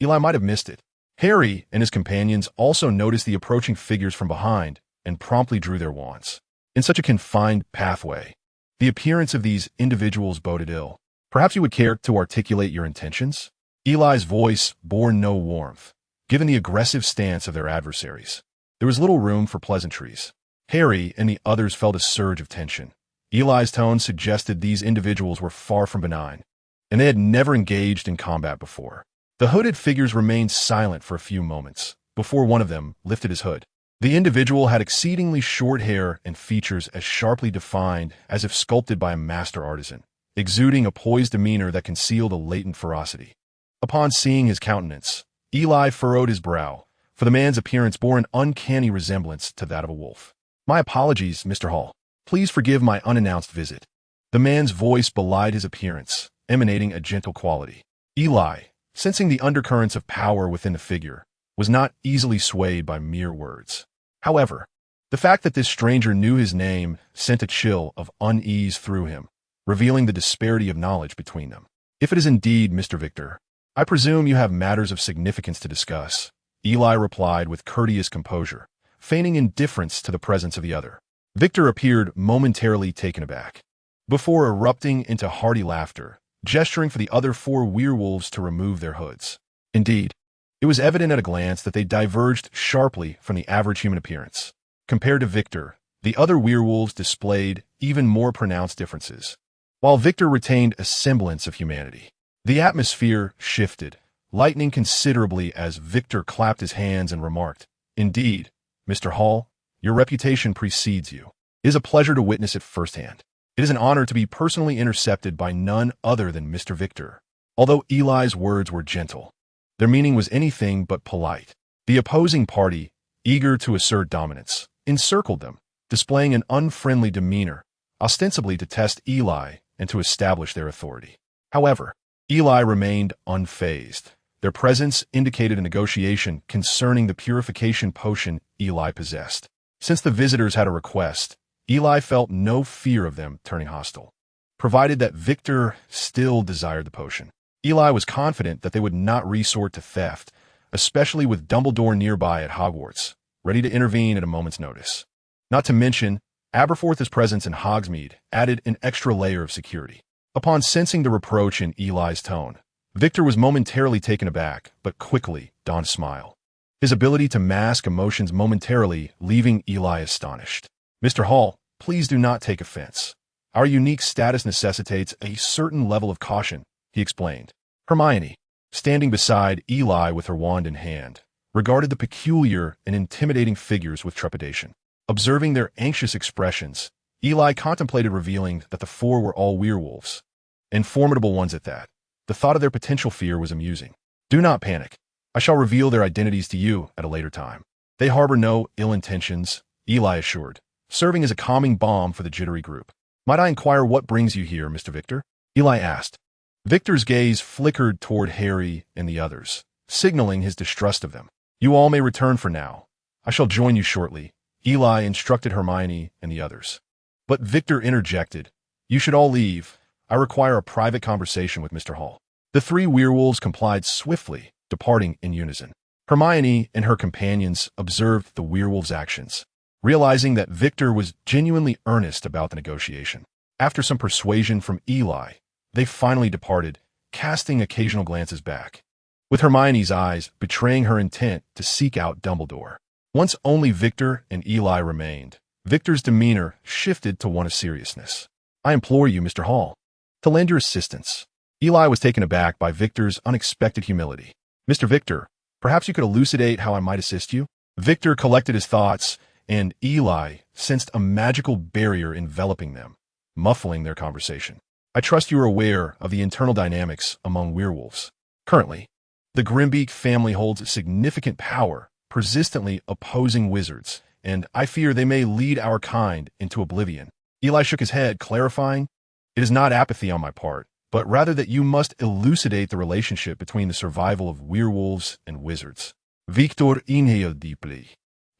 Eli might have missed it. Harry and his companions also noticed the approaching figures from behind and promptly drew their wands. In such a confined pathway, the appearance of these individuals boded ill. Perhaps you would care to articulate your intentions? Eli's voice bore no warmth, given the aggressive stance of their adversaries. There was little room for pleasantries. Harry and the others felt a surge of tension. Eli's tone suggested these individuals were far from benign, and they had never engaged in combat before. The hooded figures remained silent for a few moments, before one of them lifted his hood. The individual had exceedingly short hair and features as sharply defined as if sculpted by a master artisan, exuding a poised demeanor that concealed a latent ferocity. Upon seeing his countenance, Eli furrowed his brow, for the man's appearance bore an uncanny resemblance to that of a wolf. "My apologies, Mr. Hall. Please forgive my unannounced visit." The man's voice belied his appearance, emanating a gentle quality. Eli, sensing the undercurrents of power within the figure, was not easily swayed by mere words. However, the fact that this stranger knew his name sent a chill of unease through him, revealing the disparity of knowledge between them. "If it is indeed Mr. Victor, I presume you have matters of significance to discuss," Eli replied with courteous composure, feigning indifference to the presence of the other. Victor appeared momentarily taken aback, before erupting into hearty laughter, gesturing for the other 4 werewolves to remove their hoods. Indeed, it was evident at a glance that they diverged sharply from the average human appearance. Compared to Victor, the other werewolves displayed even more pronounced differences, while Victor retained a semblance of humanity. The atmosphere shifted, lightening considerably as Victor clapped his hands and remarked, "Indeed, Mr. Hall, your reputation precedes you. It is a pleasure to witness it firsthand. It is an honor to be personally intercepted by none other than Mr. Victor." Although Eli's words were gentle, their meaning was anything but polite. The opposing party, eager to assert dominance, encircled them, displaying an unfriendly demeanor, ostensibly to test Eli and to establish their authority. However, Eli remained unfazed. Their presence indicated a negotiation concerning the purification potion Eli possessed. Since the visitors had a request, Eli felt no fear of them turning hostile, provided that Victor still desired the potion. Eli was confident that they would not resort to theft, especially with Dumbledore nearby at Hogwarts, ready to intervene at a moment's notice. Not to mention, Aberforth's presence in Hogsmeade added an extra layer of security. Upon sensing the reproach in Eli's tone, Victor was momentarily taken aback, but quickly donned a smile, his ability to mask emotions momentarily leaving Eli astonished. "Mr. Hall, please do not take offense. Our unique status necessitates a certain level of caution," he explained. Hermione, standing beside Eli with her wand in hand, regarded the peculiar and intimidating figures with trepidation. Observing their anxious expressions, Eli contemplated revealing that the 4 were all werewolves, and formidable ones at that. The thought of their potential fear was amusing. "Do not panic. I shall reveal their identities to you at a later time. They harbor no ill intentions," Eli assured, serving as a calming balm for the jittery group. "Might I inquire what brings you here, Mr. Victor?" Eli asked. Victor's gaze flickered toward Harry and the others, signaling his distrust of them. "You all may return for now. I shall join you shortly," Eli instructed Hermione and the others. But Victor interjected, "You should all leave. I require a private conversation with Mr. Hall." The 3 werewolves complied swiftly, departing in unison. Hermione and her companions observed the werewolves' actions, realizing that Victor was genuinely earnest about the negotiation. After some persuasion from Eli, they finally departed, casting occasional glances back, with Hermione's eyes betraying her intent to seek out Dumbledore. Once only Victor and Eli remained, Victor's demeanor shifted to one of seriousness. "I implore you, Mr. Hall, to lend your assistance." Eli was taken aback by Victor's unexpected humility. "Mr. Victor, perhaps you could elucidate how I might assist you?" Victor collected his thoughts, and Eli sensed a magical barrier enveloping them, muffling their conversation. "I trust you are aware of the internal dynamics among werewolves. Currently, the Grimbeak family holds significant power, persistently opposing wizards, and I fear they may lead our kind into oblivion." Eli shook his head, clarifying, "It is not apathy on my part, but rather that you must elucidate the relationship between the survival of werewolves and wizards." Victor inhaled deeply.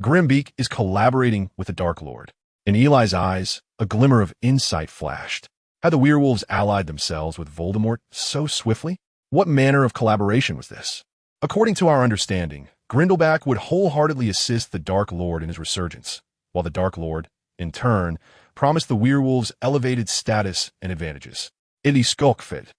Grimbeak is collaborating with the Dark Lord. In Eli's eyes, a glimmer of insight flashed. Had the werewolves allied themselves with Voldemort so swiftly? What manner of collaboration was this? According to our understanding, Grindelback would wholeheartedly assist the Dark Lord in his resurgence, while the Dark Lord, in turn, promised the werewolves elevated status and advantages. Ili Skokfed.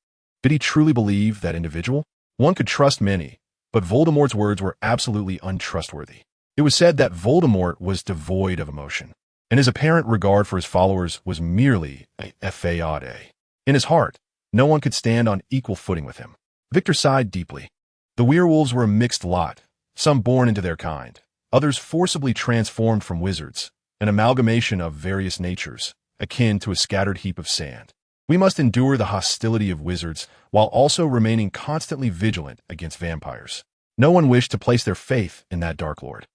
Did he truly believe that individual? One could trust many, but Voldemort's words were absolutely untrustworthy. It was said that Voldemort was devoid of emotion. and his apparent regard for his followers was merely a facade. In his heart, no one could stand on equal footing with him. Victor sighed deeply. The werewolves were a mixed lot, some born into their kind, others forcibly transformed from wizards, an amalgamation of various natures, akin to a scattered heap of sand. We must endure the hostility of wizards while also remaining constantly vigilant against vampires. No one wished to place their faith in that Dark Lord.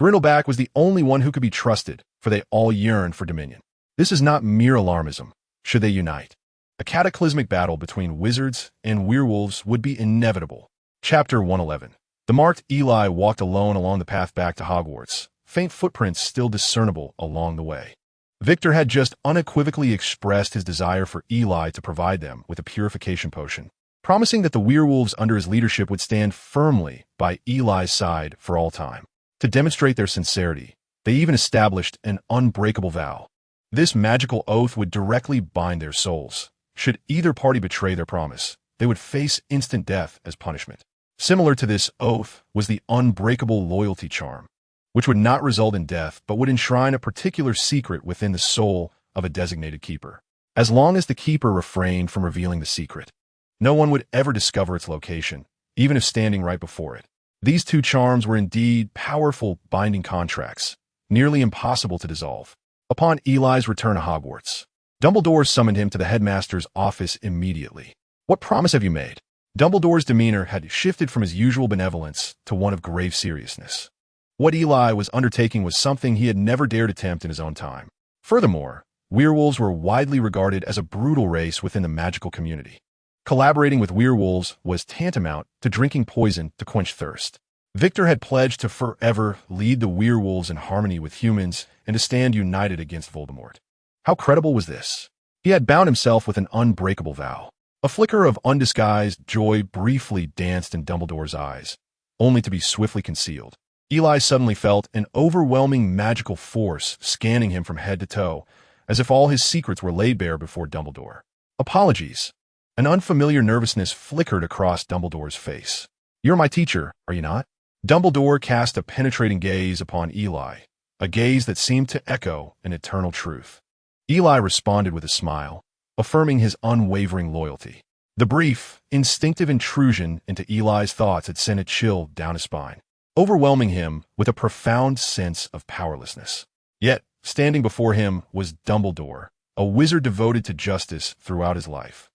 Grindleback was the only one who could be trusted, for they all yearned for dominion. This is not mere alarmism, should they unite. A cataclysmic battle between wizards and werewolves would be inevitable. Chapter 111. The marked Eli walked alone along the path back to Hogwarts, faint footprints still discernible along the way. Victor had just unequivocally expressed his desire for Eli to provide them with a purification potion, promising that the werewolves under his leadership would stand firmly by Eli's side for all time. To demonstrate their sincerity, they even established an unbreakable vow. This magical oath would directly bind their souls. Should either party betray their promise, they would face instant death as punishment. Similar to this oath was the unbreakable loyalty charm, which would not result in death but would enshrine a particular secret within the soul of a designated keeper. As long as the keeper refrained from revealing the secret, no one would ever discover its location, even if standing right before it. These two charms were indeed powerful binding contracts, nearly impossible to dissolve. Upon Eli's return to Hogwarts, Dumbledore summoned him to the headmaster's office immediately. "What promise have you made?" Dumbledore's demeanor had shifted from his usual benevolence to one of grave seriousness. What Eli was undertaking was something he had never dared attempt in his own time. Furthermore, werewolves were widely regarded as a brutal race within the magical community. Collaborating with werewolves was tantamount to drinking poison to quench thirst. Victor had pledged to forever lead the werewolves in harmony with humans and to stand united against Voldemort. How credible was this? He had bound himself with an unbreakable vow. A flicker of undisguised joy briefly danced in Dumbledore's eyes, only to be swiftly concealed. Eli suddenly felt an overwhelming magical force scanning him from head to toe, as if all his secrets were laid bare before Dumbledore. Apologies. An unfamiliar nervousness flickered across Dumbledore's face. "You're my teacher, are you not?" Dumbledore cast a penetrating gaze upon Eli, a gaze that seemed to echo an eternal truth. Eli responded with a smile, affirming his unwavering loyalty. The brief, instinctive intrusion into Eli's thoughts had sent a chill down his spine, overwhelming him with a profound sense of powerlessness. Yet, standing before him was Dumbledore, a wizard devoted to justice throughout his life.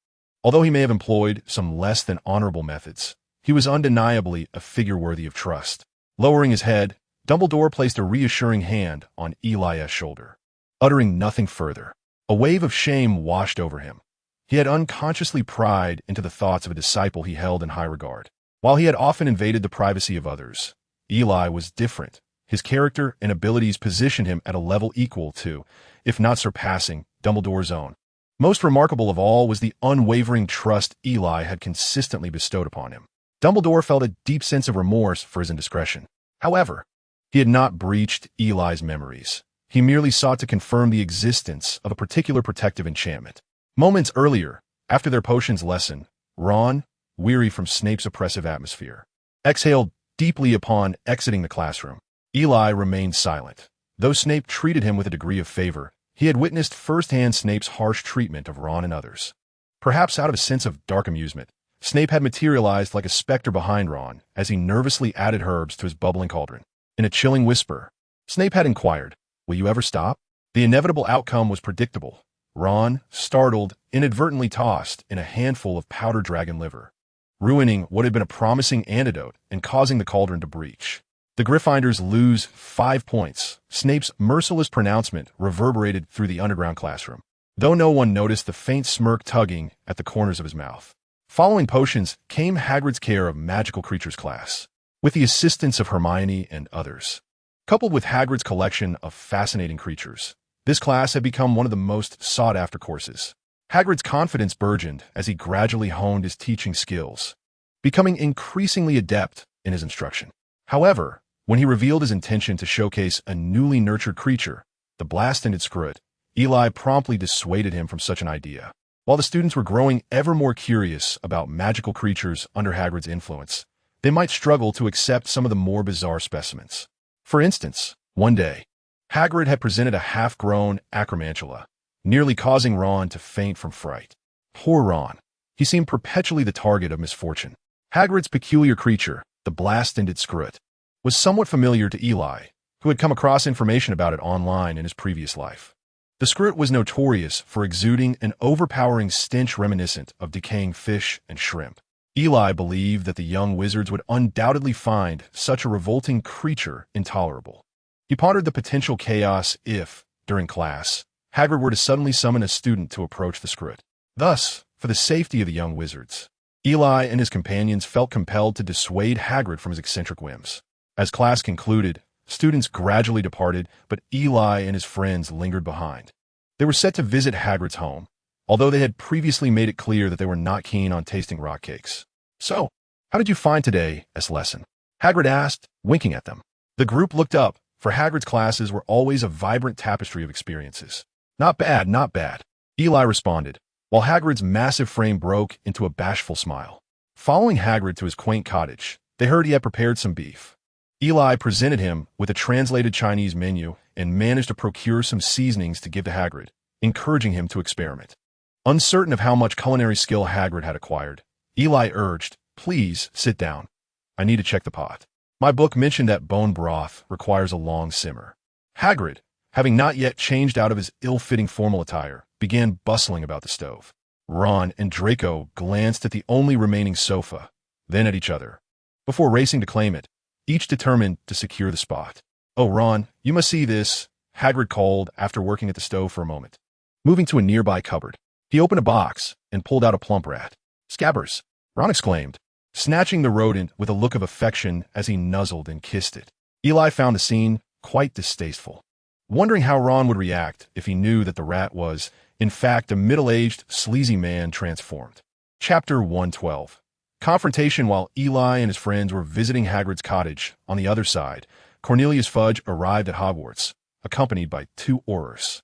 Although he may have employed some less than honorable methods, he was undeniably a figure worthy of trust. Lowering his head, Dumbledore placed a reassuring hand on Eli's shoulder. Uttering nothing further, a wave of shame washed over him. He had unconsciously pried into the thoughts of a disciple he held in high regard. While he had often invaded the privacy of others, Eli was different. His character and abilities positioned him at a level equal to, if not surpassing, Dumbledore's own. Most remarkable of all was the unwavering trust Eli had consistently bestowed upon him. Dumbledore felt a deep sense of remorse for his indiscretion. However, he had not breached Eli's memories. He merely sought to confirm the existence of a particular protective enchantment. Moments earlier, after their potions lesson, Ron, weary from Snape's oppressive atmosphere, exhaled deeply upon exiting the classroom. Eli remained silent. Though Snape treated him with a degree of favor, he had witnessed firsthand Snape's harsh treatment of Ron and others. Perhaps out of a sense of dark amusement, Snape had materialized like a specter behind Ron as he nervously added herbs to his bubbling cauldron. In a chilling whisper, Snape had inquired, "Will you ever stop?" The inevitable outcome was predictable. Ron, startled, inadvertently tossed in a handful of powdered dragon liver, ruining what had been a promising antidote and causing the cauldron to breach. The Gryffindors lose 5 points. Snape's merciless pronouncement reverberated through the underground classroom, though no one noticed the faint smirk tugging at the corners of his mouth. Following potions came Hagrid's care of magical creatures class, with the assistance of Hermione and others. Coupled with Hagrid's collection of fascinating creatures, this class had become one of the most sought-after courses. Hagrid's confidence burgeoned as he gradually honed his teaching skills, becoming increasingly adept in his instruction. However, when he revealed his intention to showcase a newly nurtured creature, the blast-ended Scroot, Eli promptly dissuaded him from such an idea. While the students were growing ever more curious about magical creatures under Hagrid's influence, they might struggle to accept some of the more bizarre specimens. For instance, one day, Hagrid had presented a half-grown acromantula, nearly causing Ron to faint from fright. Poor Ron. He seemed perpetually the target of misfortune. Hagrid's peculiar creature, the blast-ended scrut, was somewhat familiar to Eli, who had come across information about it online in his previous life. The scrut was notorious for exuding an overpowering stench reminiscent of decaying fish and shrimp. Eli believed that the young wizards would undoubtedly find such a revolting creature intolerable. He pondered the potential chaos if, during class, Hagrid were to suddenly summon a student to approach the scrut. Thus, for the safety of the young wizards, Eli and his companions felt compelled to dissuade Hagrid from his eccentric whims. As class concluded, students gradually departed, but Eli and his friends lingered behind. They were set to visit Hagrid's home, although they had previously made it clear that they were not keen on tasting rock cakes. "So, how did you find today's lesson?" Hagrid asked, winking at them. The group looked up, for Hagrid's classes were always a vibrant tapestry of experiences. "Not bad, not bad," Eli responded, while Hagrid's massive frame broke into a bashful smile. Following Hagrid to his quaint cottage, they heard he had prepared some beef. Eli presented him with a translated Chinese menu and managed to procure some seasonings to give to Hagrid, encouraging him to experiment. Uncertain of how much culinary skill Hagrid had acquired, Eli urged, "Please sit down. I need to check the pot. My book mentioned that bone broth requires a long simmer." Hagrid, having not yet changed out of his ill-fitting formal attire, began bustling about the stove. Ron and Draco glanced at the only remaining sofa, then at each other, before racing to claim it, each determined to secure the spot. "Oh, Ron, you must see this," Hagrid called after working at the stove for a moment. Moving to a nearby cupboard, he opened a box and pulled out a plump rat. "Scabbers," Ron exclaimed, snatching the rodent with a look of affection as he nuzzled and kissed it. Eli found the scene quite distasteful, wondering how Ron would react if he knew that the rat was, in fact, a middle-aged, sleazy man transformed. Chapter 112. Confrontation. While Eli and his friends were visiting Hagrid's cottage on the other side, Cornelius Fudge arrived at Hogwarts, accompanied by 2 Aurors.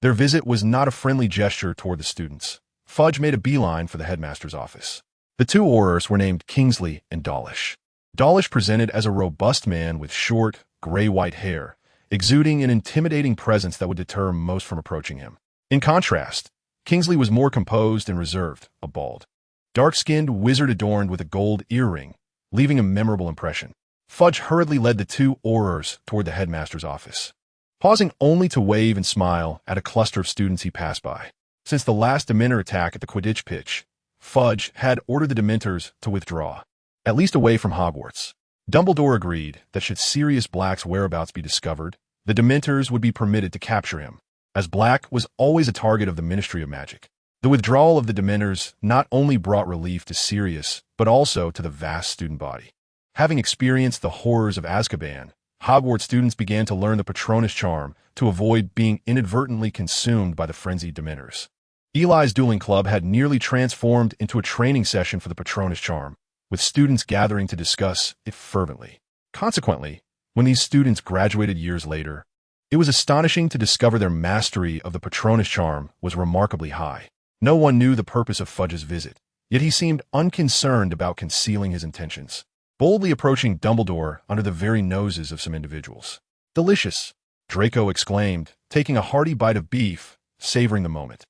Their visit was not a friendly gesture toward the students. Fudge made a beeline for the headmaster's office. The 2 Aurors were named Kingsley and Dawlish. Dawlish presented as a robust man with short, gray-white hair, exuding an intimidating presence that would deter most from approaching him. In contrast, Kingsley was more composed and reserved, a bald, dark-skinned wizard adorned with a gold earring, leaving a memorable impression. Fudge hurriedly led the 2 Aurors toward the headmaster's office, pausing only to wave and smile at a cluster of students he passed by. Since the last Dementor attack at the Quidditch pitch, Fudge had ordered the Dementors to withdraw, at least away from Hogwarts. Dumbledore agreed that should Sirius Black's whereabouts be discovered, the Dementors would be permitted to capture him, as Black was always a target of the Ministry of Magic. The withdrawal of the Dementors not only brought relief to Sirius, but also to the vast student body. Having experienced the horrors of Azkaban, Hogwarts students began to learn the Patronus charm to avoid being inadvertently consumed by the frenzied Dementors. Eli's dueling club had nearly transformed into a training session for the Patronus charm, with students gathering to discuss it fervently. Consequently, when these students graduated years later, it was astonishing to discover their mastery of the Patronus charm was remarkably high. No one knew the purpose of Fudge's visit, yet he seemed unconcerned about concealing his intentions, boldly approaching Dumbledore under the very noses of some individuals. "Delicious," Draco exclaimed, taking a hearty bite of beef, savoring the moment.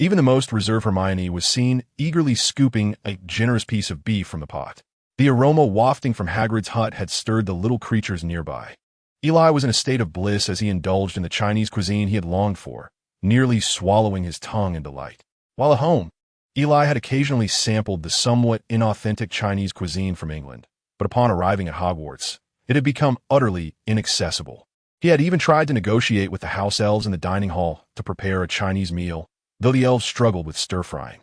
Even the most reserved Hermione was seen eagerly scooping a generous piece of beef from the pot. The aroma wafting from Hagrid's hut had stirred the little creatures nearby. Eli was in a state of bliss as he indulged in the Chinese cuisine he had longed for, nearly swallowing his tongue in delight. While at home, Eli had occasionally sampled the somewhat inauthentic Chinese cuisine from England, but upon arriving at Hogwarts, it had become utterly inaccessible. He had even tried to negotiate with the house elves in the dining hall to prepare a Chinese meal, though the elves struggled with stir-frying.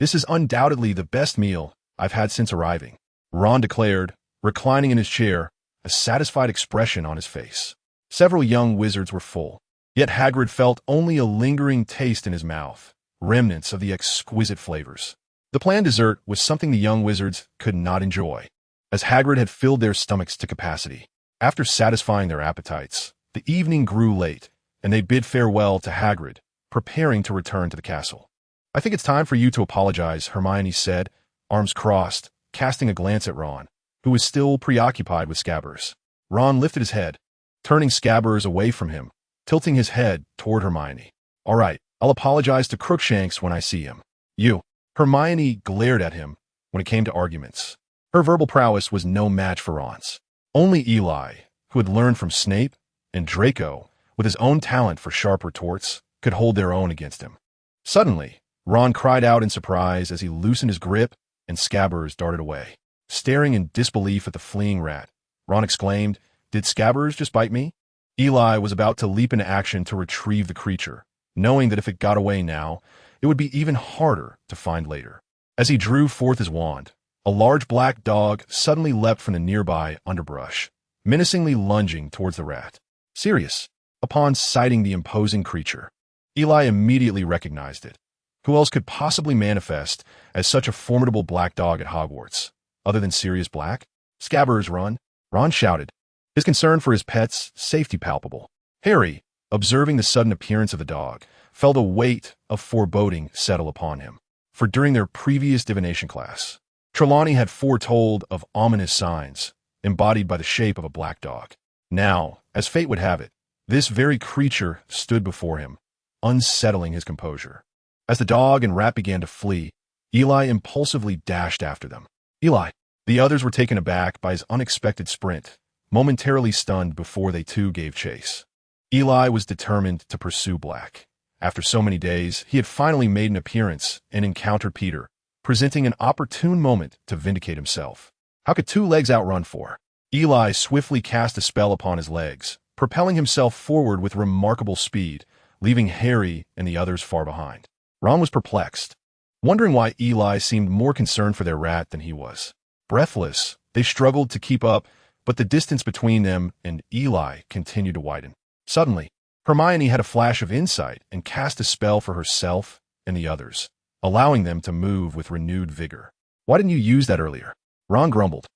"This is undoubtedly the best meal I've had since arriving," Ron declared, reclining in his chair, a satisfied expression on his face. Several young wizards were full, yet Hagrid felt only a lingering taste in his mouth, remnants of the exquisite flavors. The planned dessert was something the young wizards could not enjoy, as Hagrid had filled their stomachs to capacity. After satisfying their appetites, the evening grew late, and they bid farewell to Hagrid, preparing to return to the castle. "I think it's time for you to apologize," Hermione said, arms crossed, casting a glance at Ron, who was still preoccupied with Scabbers. Ron lifted his head, turning Scabbers away from him, tilting his head toward Hermione. "All right, I'll apologize to Crookshanks when I see him. You." Hermione glared at him when it came to arguments. Her verbal prowess was no match for Ron's. Only Eli, who had learned from Snape, and Draco, with his own talent for sharp retorts, could hold their own against him. Suddenly, Ron cried out in surprise as he loosened his grip and Scabbers darted away. Staring in disbelief at the fleeing rat, Ron exclaimed, "Did Scabbers just bite me?" Eli was about to leap into action to retrieve the creature, knowing that if it got away now, it would be even harder to find later. As he drew forth his wand, a large black dog suddenly leapt from the nearby underbrush, menacingly lunging towards the rat. Sirius, upon sighting the imposing creature, Eli immediately recognized it. Who else could possibly manifest as such a formidable black dog at Hogwarts, other than Sirius Black? "Scabbers, run!" Ron shouted, his concern for his pet's safety palpable. Harry, observing the sudden appearance of the dog, felt a weight of foreboding settle upon him. For during their previous divination class, Trelawney had foretold of ominous signs, embodied by the shape of a black dog. Now, as fate would have it, this very creature stood before him, unsettling his composure. As the dog and rat began to flee, Eli impulsively dashed after them. "Eli!" The others were taken aback by his unexpected sprint, momentarily stunned before they too gave chase. Eli was determined to pursue Black. After so many days, he had finally made an appearance and encountered Peter, presenting an opportune moment to vindicate himself. How could two legs outrun four? Eli swiftly cast a spell upon his legs, propelling himself forward with remarkable speed, leaving Harry and the others far behind. Ron was perplexed, wondering why Eli seemed more concerned for their rat than he was. Breathless, they struggled to keep up, but the distance between them and Eli continued to widen. Suddenly, Hermione had a flash of insight and cast a spell for herself and the others, allowing them to move with renewed vigor. "Why didn't you use that earlier?" Ron grumbled.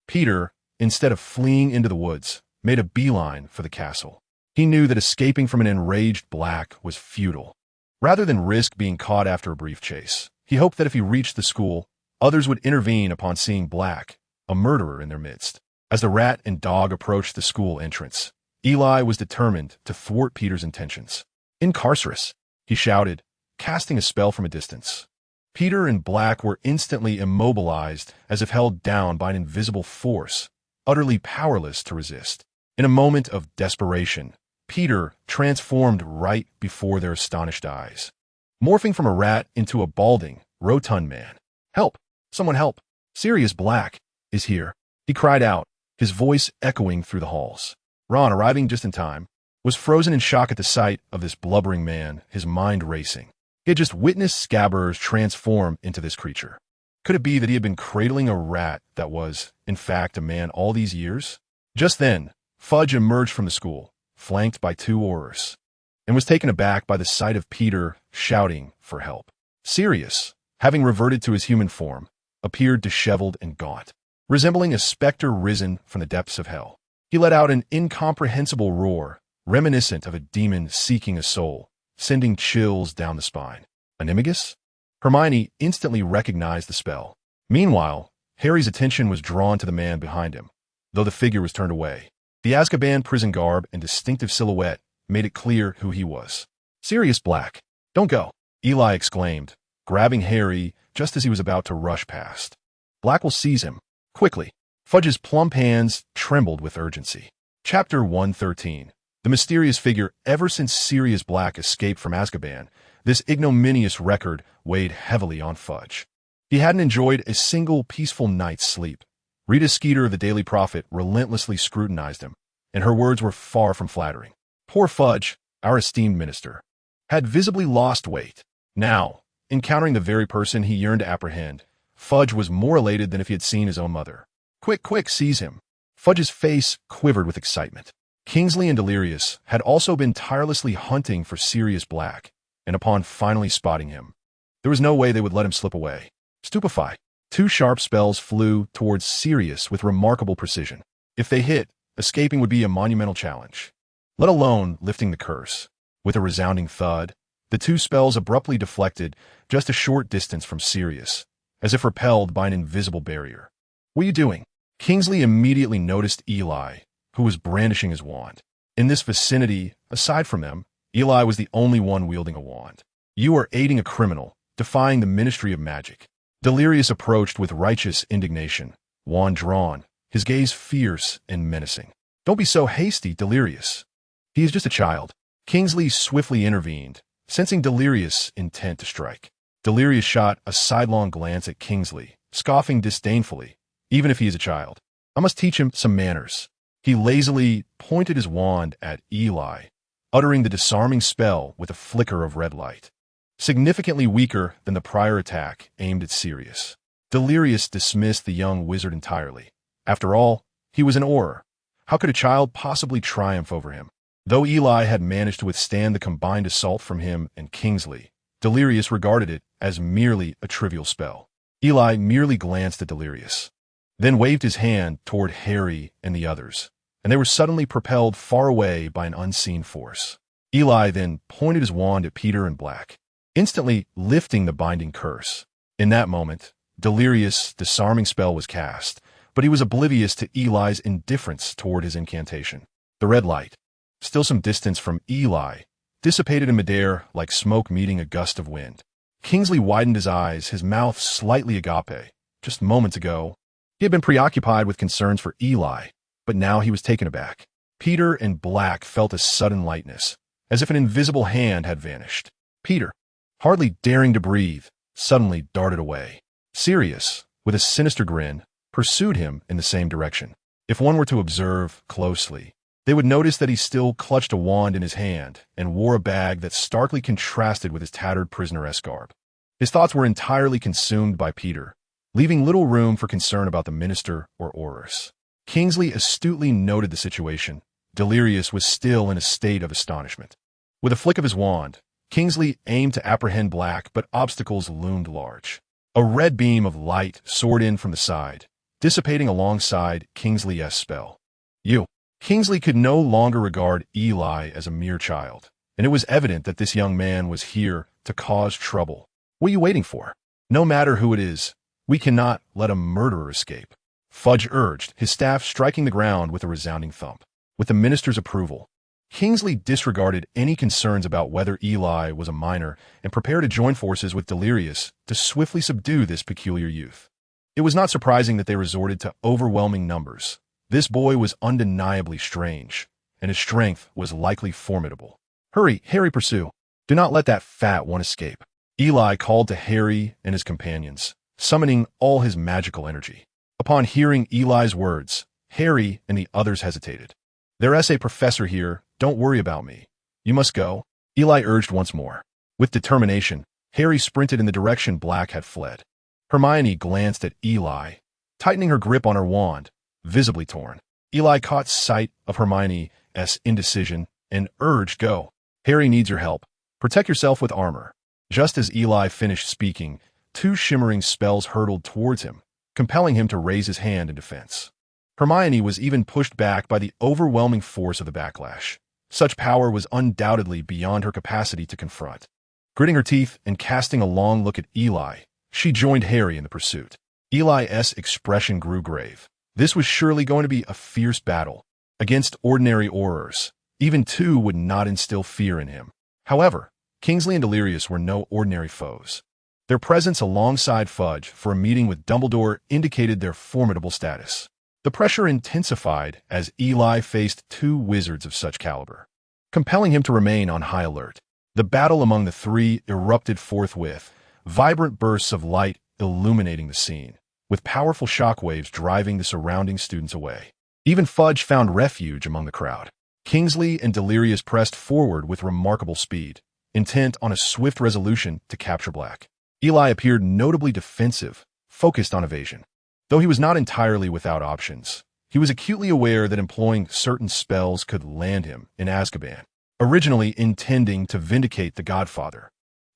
Peter, instead of fleeing into the woods, made a beeline for the castle. He knew that escaping from an enraged Black was futile. Rather than risk being caught after a brief chase, he hoped that if he reached the school, others would intervene upon seeing Black, a murderer in their midst. As the rat and dog approached the school entrance, Eli was determined to thwart Peter's intentions. "Incarcerus!" he shouted, casting a spell from a distance. Peter and Black were instantly immobilized as if held down by an invisible force, utterly powerless to resist. In a moment of desperation, Peter transformed right before their astonished eyes, morphing from a rat into a balding, rotund man. "Help! Someone help! Sirius Black is here!" he cried out, his voice echoing through the halls. Ron, arriving just in time, was frozen in shock at the sight of this blubbering man, his mind racing. He had just witnessed Scabbers transform into this creature. Could it be that he had been cradling a rat that was, in fact, a man all these years? Just then, Fudge emerged from the school, flanked by two Aurors, and was taken aback by the sight of Peter shouting for help. Sirius, having reverted to his human form, appeared disheveled and gaunt, resembling a specter risen from the depths of hell. He let out an incomprehensible roar, reminiscent of a demon seeking a soul, sending chills down the spine. Animagus? Hermione instantly recognized the spell. Meanwhile, Harry's attention was drawn to the man behind him, though the figure was turned away. The Azkaban prison garb and distinctive silhouette made it clear who he was. "Sirius Black, don't go!" Eli exclaimed, grabbing Harry just as he was about to rush past. "Black will seize him. Quickly!" Fudge's plump hands trembled with urgency. Chapter 113. The mysterious figure. Ever since Sirius Black escaped from Azkaban, this ignominious record weighed heavily on Fudge. He hadn't enjoyed a single peaceful night's sleep. Rita Skeeter of the Daily Prophet relentlessly scrutinized him, and her words were far from flattering. Poor Fudge, our esteemed minister, had visibly lost weight. Now, encountering the very person he yearned to apprehend, Fudge was more elated than if he had seen his own mother. "Quick, quick, seize him!" Fudge's face quivered with excitement. Kingsley and Delirious had also been tirelessly hunting for Sirius Black, and upon finally spotting him, there was no way they would let him slip away. Stupefy. Two sharp spells flew towards Sirius with remarkable precision. If they hit, escaping would be a monumental challenge, let alone lifting the curse. With a resounding thud, the two spells abruptly deflected just a short distance from Sirius, as if repelled by an invisible barrier. "What are you doing?" Kingsley immediately noticed Eli, who was brandishing his wand. In this vicinity, aside from them, Eli was the only one wielding a wand. "You are aiding a criminal, defying the ministry of magic." Delirious approached with righteous indignation, wand drawn, his gaze fierce and menacing. "Don't be so hasty, Delirious. He is just a child." Kingsley swiftly intervened, sensing Delirious' intent to strike. Delirious shot a sidelong glance at Kingsley, scoffing disdainfully. "Even if he is a child, I must teach him some manners." He lazily pointed his wand at Eli, uttering the disarming spell with a flicker of red light. Significantly weaker than the prior attack aimed at Sirius. Delirious dismissed the young wizard entirely. After all, he was an Auror. How could a child possibly triumph over him? Though Eli had managed to withstand the combined assault from him and Kingsley, Delirious regarded it as merely a trivial spell. Eli merely glanced at Delirious, then waved his hand toward Harry and the others, and they were suddenly propelled far away by an unseen force. Eli then pointed his wand at Peter and Black, instantly lifting the binding curse. In that moment, Delirious' disarming spell was cast, but he was oblivious to Eli's indifference toward his incantation. The red light, still some distance from Eli, dissipated in midair like smoke meeting a gust of wind. Kingsley widened his eyes, his mouth slightly agape. Just moments ago, he had been preoccupied with concerns for Eli, but now he was taken aback. Peter and Black felt a sudden lightness, as if an invisible hand had vanished. Peter, hardly daring to breathe, suddenly darted away. Sirius, with a sinister grin, pursued him in the same direction. If one were to observe closely, they would notice that he still clutched a wand in his hand and wore a bag that starkly contrasted with his tattered prisoner-esque garb. His thoughts were entirely consumed by Peter, leaving little room for concern about the minister or Aurors. Kingsley astutely noted the situation. Delirious was still in a state of astonishment. With a flick of his wand, Kingsley aimed to apprehend Black, but obstacles loomed large. A red beam of light soared in from the side, dissipating alongside Kingsley's spell. Kingsley could no longer regard Eli as a mere child, and it was evident that this young man was here to cause trouble. "What are you waiting for? No matter who it is, we cannot let a murderer escape," Fudge urged, his staff striking the ground with a resounding thump. With the minister's approval, Kingsley disregarded any concerns about whether Eli was a minor and prepared to join forces with Delirious to swiftly subdue this peculiar youth. It was not surprising that they resorted to overwhelming numbers. This boy was undeniably strange, and his strength was likely formidable. "Hurry, Harry, pursue. Do not let that fat one escape." Eli called to Harry and his companions, summoning all his magical energy. Upon hearing Eli's words, Harry and the others hesitated. "There's a professor here. Don't worry about me. You must go," Eli urged once more. With determination, Harry sprinted in the direction Black had fled. Hermione glanced at Eli, tightening her grip on her wand, visibly torn. Eli caught sight of Hermione's indecision and urged, "Go. Harry needs your help. Protect yourself with armor." Just as Eli finished speaking, two shimmering spells hurtled towards him, compelling him to raise his hand in defense. Hermione was even pushed back by the overwhelming force of the backlash. Such power was undoubtedly beyond her capacity to confront. Gritting her teeth and casting a long look at Eli, she joined Harry in the pursuit. Eli's expression grew grave. This was surely going to be a fierce battle. Against ordinary Aurors, even two would not instill fear in him. However, Kingsley and Delirious were no ordinary foes. Their presence alongside Fudge for a meeting with Dumbledore indicated their formidable status. The pressure intensified as Eli faced two wizards of such caliber, compelling him to remain on high alert. The battle among the three erupted forthwith, vibrant bursts of light illuminating the scene, with powerful shockwaves driving the surrounding students away. Even Fudge found refuge among the crowd. Kingsley and Delirious pressed forward with remarkable speed, intent on a swift resolution to capture Black. Eli appeared notably defensive, focused on evasion. Though he was not entirely without options, he was acutely aware that employing certain spells could land him in Azkaban. Originally intending to vindicate the Godfather,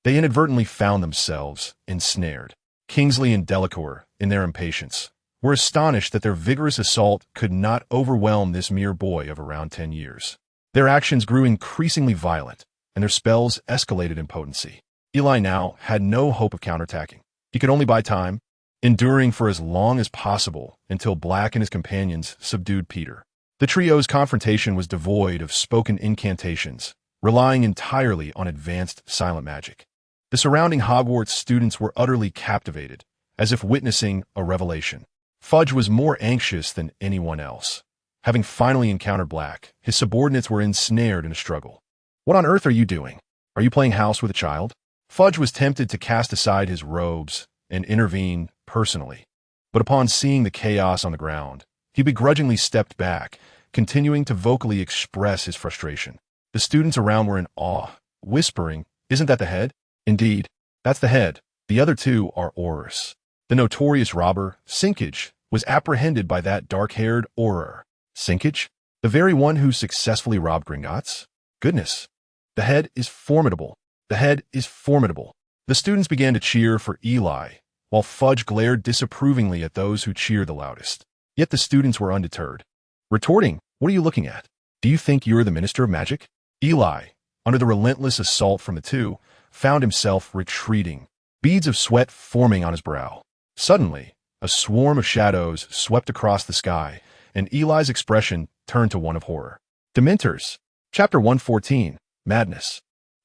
they inadvertently found themselves ensnared. Kingsley and Delacour, in their impatience, were astonished that their vigorous assault could not overwhelm this mere boy of around 10 years. Their actions grew increasingly violent, and their spells escalated in potency. Eli now had no hope of counterattacking. He could only buy time, enduring for as long as possible until Black and his companions subdued Peter. The trio's confrontation was devoid of spoken incantations, relying entirely on advanced silent magic. The surrounding Hogwarts students were utterly captivated, as if witnessing a revelation. Fudge was more anxious than anyone else. Having finally encountered Black, his subordinates were ensnared in a struggle. "What on earth are you doing? Are you playing house with a child?" Fudge was tempted to cast aside his robes and intervene personally. But upon seeing the chaos on the ground, he begrudgingly stepped back, continuing to vocally express his frustration. The students around were in awe, whispering, "Isn't that the head?" "Indeed, that's the head. The other two are Aurors." The notorious robber, Sinkage, was apprehended by that dark-haired Auror. Sinkage? The very one who successfully robbed Gringotts? Goodness. The head is formidable. The head is formidable. The students began to cheer for Eli, while Fudge glared disapprovingly at those who cheered the loudest. Yet the students were undeterred. Retorting, "What are you looking at? Do you think you're the Minister of Magic?" Eli, under the relentless assault from the two, found himself retreating, beads of sweat forming on his brow. Suddenly, a swarm of shadows swept across the sky, and Eli's expression turned to one of horror. Dementors. Chapter 114, Madness.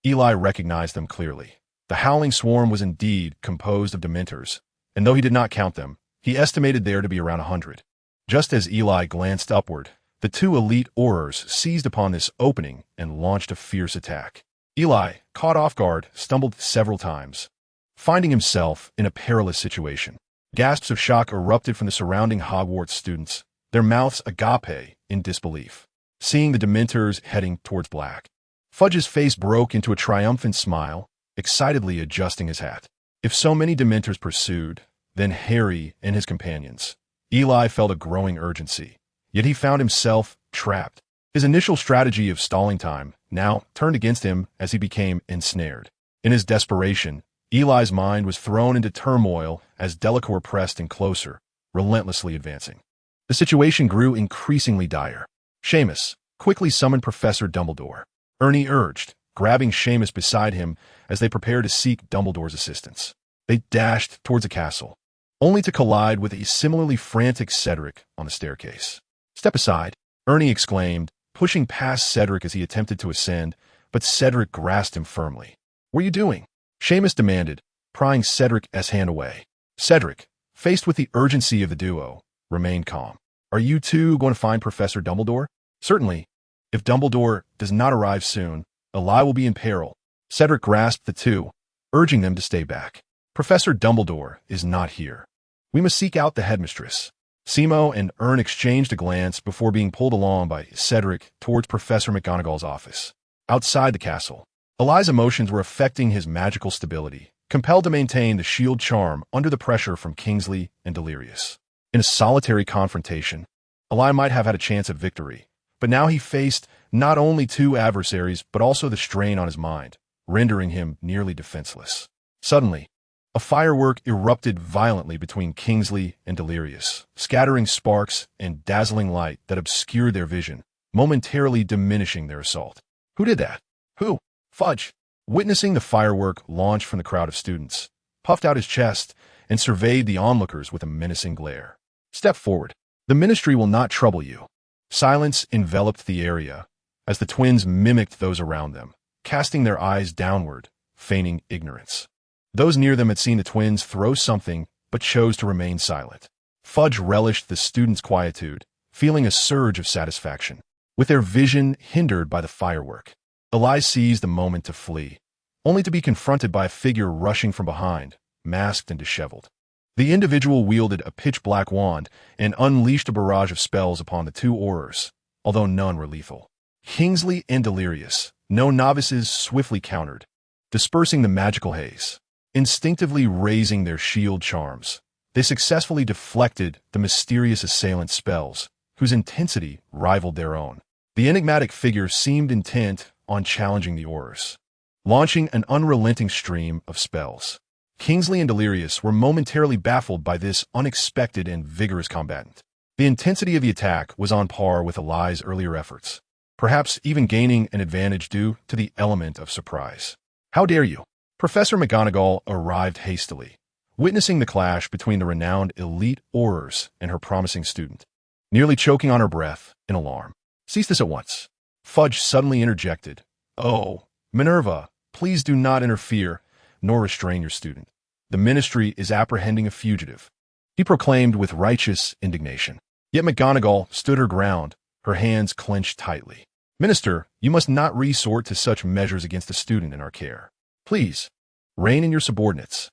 Eli recognized them clearly. The howling swarm was indeed composed of Dementors, and though he did not count them, he estimated there to be around 100. Just as Eli glanced upward, the two elite Aurors seized upon this opening and launched a fierce attack. Eli, caught off guard, stumbled several times, finding himself in a perilous situation. Gasps of shock erupted from the surrounding Hogwarts students, their mouths agape in disbelief, seeing the Dementors heading towards Black. Fudge's face broke into a triumphant smile, excitedly adjusting his hat. If so many Dementors pursued, then Harry and his companions. Eli felt a growing urgency, yet he found himself trapped. His initial strategy of stalling time now turned against him as he became ensnared. In his desperation, Eli's mind was thrown into turmoil as Delacour pressed in closer, relentlessly advancing. The situation grew increasingly dire. "Seamus, quickly summon Professor Dumbledore," Ernie urged, grabbing Seamus beside him as they prepared to seek Dumbledore's assistance. They dashed towards the castle, only to collide with a similarly frantic Cedric on the staircase. "Step aside," Ernie exclaimed, pushing past Cedric as he attempted to ascend, but Cedric grasped him firmly. "What are you doing?" Seamus demanded, prying Cedric's hand away. Cedric, faced with the urgency of the duo, remained calm. "Are you two going to find Professor Dumbledore?" "Certainly. If Dumbledore does not arrive soon, Eli will be in peril." Cedric grasped the two, urging them to stay back. "Professor Dumbledore is not here. We must seek out the headmistress." Simo and Ern exchanged a glance before being pulled along by Cedric towards Professor McGonagall's office. Outside the castle, Eli's emotions were affecting his magical stability, compelled to maintain the shield charm under the pressure from Kingsley and Delirious. In a solitary confrontation, Eli might have had a chance at victory, but now he faced not only two adversaries but also the strain on his mind, rendering him nearly defenseless. Suddenly, a firework erupted violently between Kingsley and Delirious, scattering sparks and dazzling light that obscured their vision, momentarily diminishing their assault. "Who did that?" "Who?" Fudge, witnessing the firework launch from the crowd of students, puffed out his chest and surveyed the onlookers with a menacing glare. "Step forward. The ministry will not trouble you." Silence enveloped the area as the twins mimicked those around them, casting their eyes downward, feigning ignorance. Those near them had seen the twins throw something but chose to remain silent. Fudge relished the students' quietude, feeling a surge of satisfaction. With their vision hindered by the firework, Eli seized the moment to flee, only to be confronted by a figure rushing from behind, masked and disheveled. The individual wielded a pitch-black wand and unleashed a barrage of spells upon the two Aurors, although none were lethal. Kingsley and Delirious, no novices, swiftly countered, dispersing the magical haze. Instinctively raising their shield charms, they successfully deflected the mysterious assailant's spells, whose intensity rivaled their own. The enigmatic figure seemed intent on challenging the Aurors, launching an unrelenting stream of spells. Kingsley and Delirious were momentarily baffled by this unexpected and vigorous combatant. The intensity of the attack was on par with Eli's earlier efforts, perhaps even gaining an advantage due to the element of surprise. "How dare you?" Professor McGonagall arrived hastily, witnessing the clash between the renowned elite Aurors and her promising student. nearly choking on her breath in alarm. "Cease this at once." Fudge suddenly interjected. "Oh, Minerva, please do not interfere, nor restrain your student. The ministry is apprehending a fugitive," he proclaimed with righteous indignation. Yet McGonagall stood her ground, her hands clenched tightly. "Minister, you must not resort to such measures against a student in our care. Please, rein in your subordinates."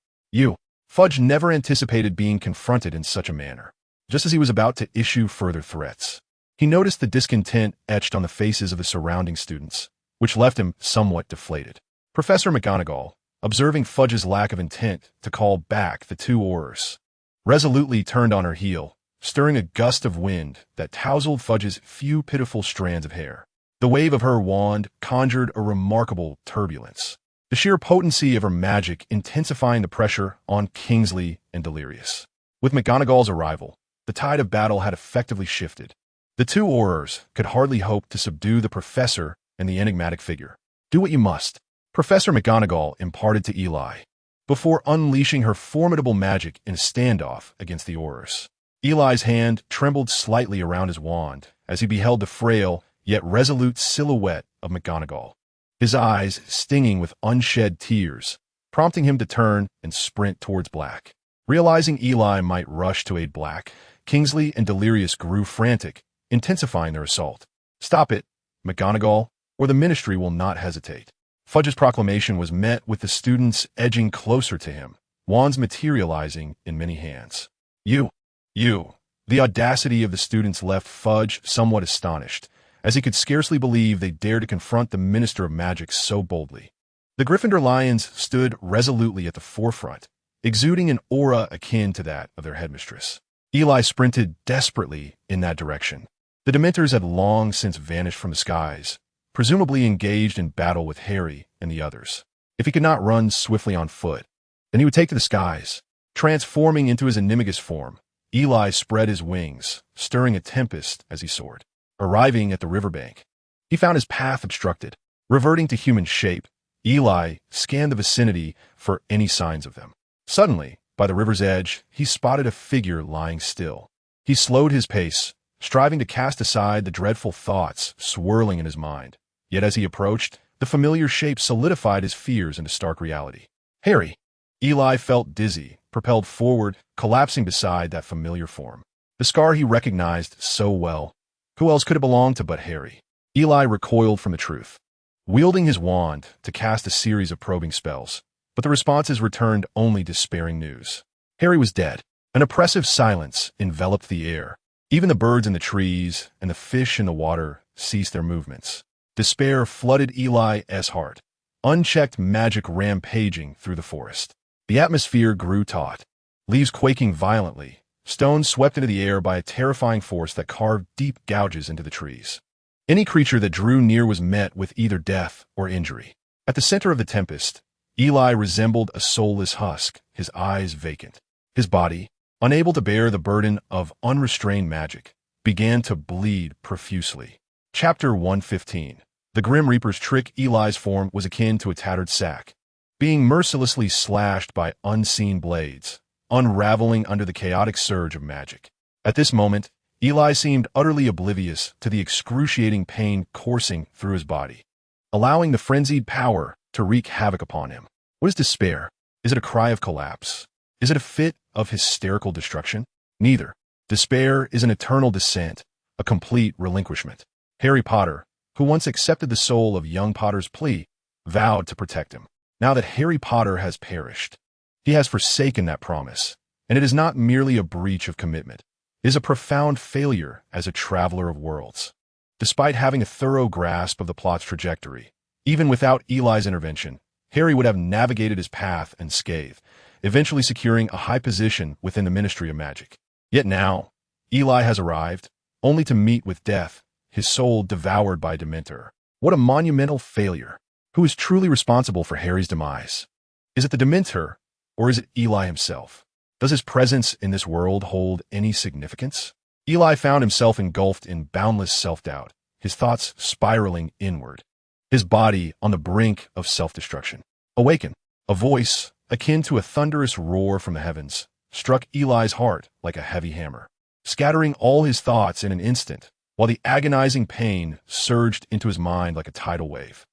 Fudge never anticipated being confronted in such a manner. Just as he was about to issue further threats, he noticed the discontent etched on the faces of the surrounding students, which left him somewhat deflated. Professor McGonagall, observing Fudge's lack of intent to call back the two Aurors, resolutely turned on her heel, stirring a gust of wind that tousled Fudge's few pitiful strands of hair. The wave of her wand conjured a remarkable turbulence, the sheer potency of her magic intensifying the pressure on Kingsley and Delirious. With McGonagall's arrival, the tide of battle had effectively shifted. The two Aurors could hardly hope to subdue the professor and the enigmatic figure. "Do what you must," Professor McGonagall imparted to Eli, before unleashing her formidable magic in a standoff against the Aurors. Eli's hand trembled slightly around his wand as he beheld the frail yet resolute silhouette of McGonagall, his eyes stinging with unshed tears, prompting him to turn and sprint towards Black. Realizing Eli might rush to aid Black, Kingsley and Delirious grew frantic, intensifying their assault. "Stop it, McGonagall, or the ministry will not hesitate." Fudge's proclamation was met with the students edging closer to him, wands materializing in many hands. You. The audacity of the students left Fudge somewhat astonished, as he could scarcely believe they dared to confront the Minister of Magic so boldly. The Gryffindor Lions stood resolutely at the forefront, exuding an aura akin to that of their headmistress. Eli sprinted desperately in that direction. The Dementors had long since vanished from the skies, presumably engaged in battle with Harry and the others. If he could not run swiftly on foot, then he would take to the skies. Transforming into his animagus form, Eli spread his wings, stirring a tempest as he soared. Arriving at the riverbank, he found his path obstructed. Reverting to human shape, Eli scanned the vicinity for any signs of them. Suddenly, by the river's edge, he spotted a figure lying still. He slowed his pace, striving to cast aside the dreadful thoughts swirling in his mind. Yet as he approached, the familiar shape solidified his fears into stark reality. "Harry!" Eli felt dizzy, propelled forward, collapsing beside that familiar form. The scar he recognized so well. Who else could it belong to but Harry? Eli recoiled from the truth, wielding his wand to cast a series of probing spells, but the responses returned only despairing news. Harry was dead. An oppressive silence enveloped the air. Even the birds in the trees and the fish in the water ceased their movements. Despair flooded Eli's heart, unchecked magic rampaging through the forest. The atmosphere grew taut, leaves quaking violently, stones swept into the air by a terrifying force that carved deep gouges into the trees. Any creature that drew near was met with either death or injury. At the center of the tempest, Eli resembled a soulless husk, his eyes vacant. His body, unable to bear the burden of unrestrained magic, began to bleed profusely. Chapter 115. The Grim Reaper's trick. Eli's form was akin to a tattered sack, being mercilessly slashed by unseen blades, unraveling under the chaotic surge of magic. At this moment, Eli seemed utterly oblivious to the excruciating pain coursing through his body, allowing the frenzied power to wreak havoc upon him. What is despair? Is it a cry of collapse? Is it a fit of hysterical destruction? Neither. Despair is an eternal descent, a complete relinquishment. Harry Potter, who once accepted the soul of young Potter's plea, vowed to protect him. Now that Harry Potter has perished, he has forsaken that promise, and it is not merely a breach of commitment. It is a profound failure as a traveler of worlds. Despite having a thorough grasp of the plot's trajectory, even without Eli's intervention, Harry would have navigated his path unscathed, eventually securing a high position within the Ministry of Magic. Yet now, Eli has arrived, only to meet with death, his soul devoured by a Dementor. What a monumental failure! Who is truly responsible for Harry's demise? Is it the Dementor, or is it Eli himself? Does his presence in this world hold any significance? Eli found himself engulfed in boundless self-doubt, his thoughts spiraling inward, his body on the brink of self-destruction. Awaken! A voice, akin to a thunderous roar from the heavens, struck Eli's heart like a heavy hammer. scattering all his thoughts in an instant, while the agonizing pain surged into his mind like a tidal wave.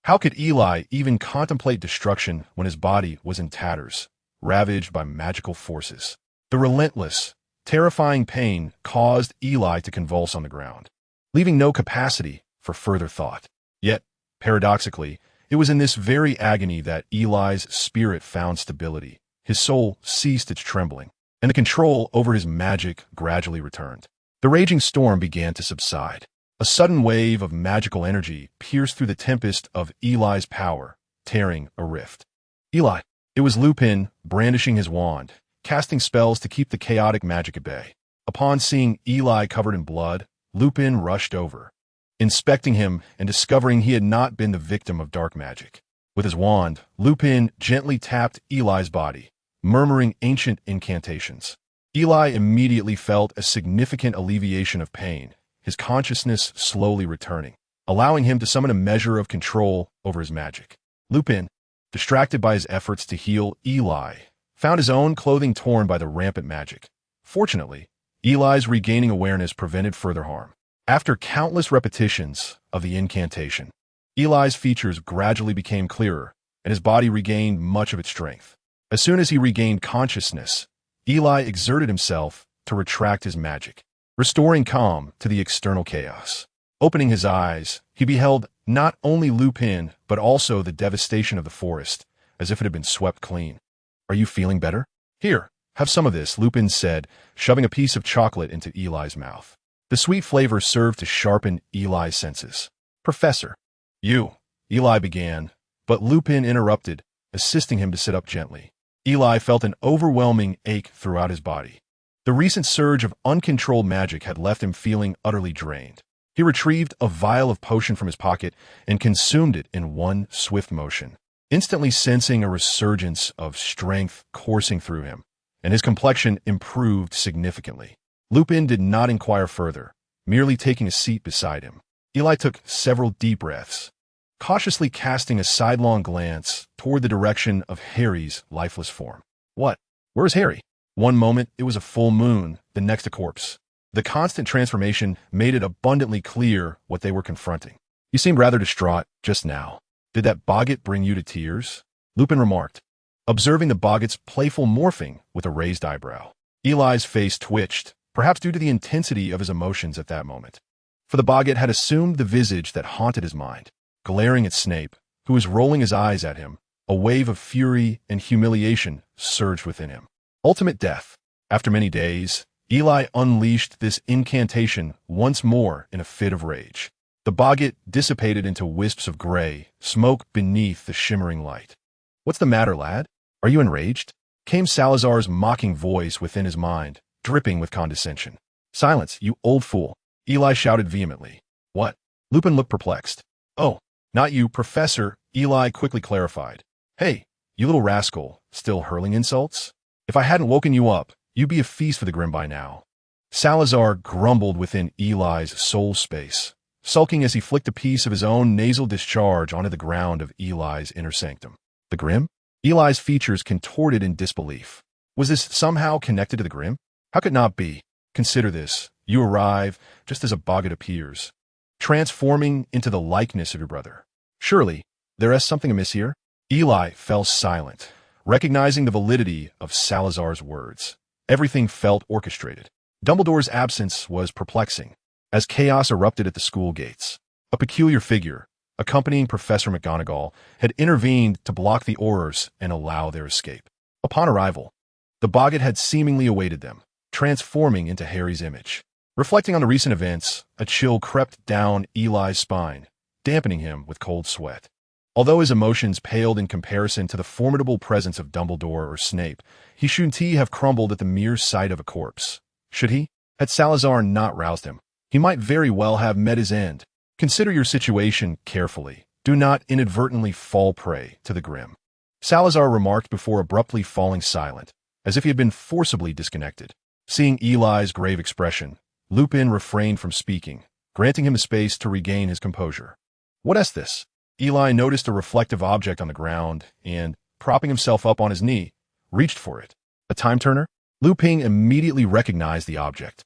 How could Eli even contemplate destruction when his body was in tatters, ravaged by magical forces? The relentless, terrifying pain caused Eli to convulse on the ground, leaving no capacity for further thought. Yet, paradoxically, it was in this very agony that Eli's spirit found stability. His soul ceased its trembling, and the control over his magic gradually returned. The raging storm began to subside. A sudden wave of magical energy pierced through the tempest of Eli's power, tearing a rift. Eli. It was Lupin, brandishing his wand, casting spells to keep the chaotic magic at bay. Upon seeing Eli covered in blood, Lupin rushed over, inspecting him and discovering he had not been the victim of dark magic. With his wand, Lupin gently tapped Eli's body, murmuring ancient incantations. Eli immediately felt a significant alleviation of pain, his consciousness slowly returning, allowing him to summon a measure of control over his magic. Lupin, distracted by his efforts to heal Eli, found his own clothing torn by the rampant magic. Fortunately, Eli's regaining awareness prevented further harm. After countless repetitions of the incantation, Eli's features gradually became clearer, and his body regained much of its strength. As soon as he regained consciousness, Eli exerted himself to retract his magic, restoring calm to the external chaos. Opening his eyes, he beheld not only Lupin, but also the devastation of the forest, as if it had been swept clean. "Are you feeling better? Here, have some of this," Lupin said, shoving a piece of chocolate into Eli's mouth. The sweet flavor served to sharpen Eli's senses. "Professor." Eli began, but Lupin interrupted, assisting him to sit up gently. Eli felt an overwhelming ache throughout his body. The recent surge of uncontrolled magic had left him feeling utterly drained. He retrieved a vial of potion from his pocket and consumed it in one swift motion, instantly sensing a resurgence of strength coursing through him, and his complexion improved significantly. Lupin did not inquire further, merely taking a seat beside him. Eli took several deep breaths, cautiously casting a sidelong glance toward the direction of Harry's lifeless form. "What? Where is Harry?" One moment it was a full moon, the next a corpse. The constant transformation made it abundantly clear what they were confronting. "You seemed rather distraught just now. Did that boggart bring you to tears?" Lupin remarked, observing the boggart's playful morphing with a raised eyebrow. Eli's face twitched, perhaps due to the intensity of his emotions at that moment. For the boggart had assumed the visage that haunted his mind. Glaring at Snape, who was rolling his eyes at him, a wave of fury and humiliation surged within him. Ultimate death. After many days, Eli unleashed this incantation once more in a fit of rage. The boggart dissipated into wisps of gray, smoke beneath the shimmering light. "What's the matter, lad? Are you enraged?" came Salazar's mocking voice within his mind, dripping with condescension. "Silence, you old fool," Eli shouted vehemently. "What?" Lupin looked perplexed. "Oh, not you, Professor," Eli quickly clarified. "Hey, you little rascal, still hurling insults? If I hadn't woken you up, you'd be a feast for the Grim by now." Salazar grumbled within Eli's soul space, sulking as he flicked a piece of his own nasal discharge onto the ground of Eli's inner sanctum. The Grim? Eli's features contorted in disbelief. Was this somehow connected to the Grim? How could it not be? Consider this. You arrive just as a boggart appears, transforming into the likeness of your brother. Surely, there is something amiss here? Eli fell silent, recognizing the validity of Salazar's words. Everything felt orchestrated. Dumbledore's absence was perplexing, as chaos erupted at the school gates. A peculiar figure, accompanying Professor McGonagall, had intervened to block the Aurors and allow their escape. Upon arrival, the boggart had seemingly awaited them, transforming into Harry's image. Reflecting on the recent events, a chill crept down Eli's spine, dampening him with cold sweat. Although his emotions paled in comparison to the formidable presence of Dumbledore or Snape, he shouldn't have crumbled at the mere sight of a corpse. Should he? Had Salazar not roused him, he might very well have met his end. Consider your situation carefully. Do not inadvertently fall prey to the Grim, Salazar remarked before abruptly falling silent, as if he had been forcibly disconnected. Seeing Eli's grave expression, Lupin refrained from speaking, granting him the space to regain his composure. "What is this?" Eli noticed a reflective object on the ground and, propping himself up on his knee, reached for it. A time turner? Lupin immediately recognized the object.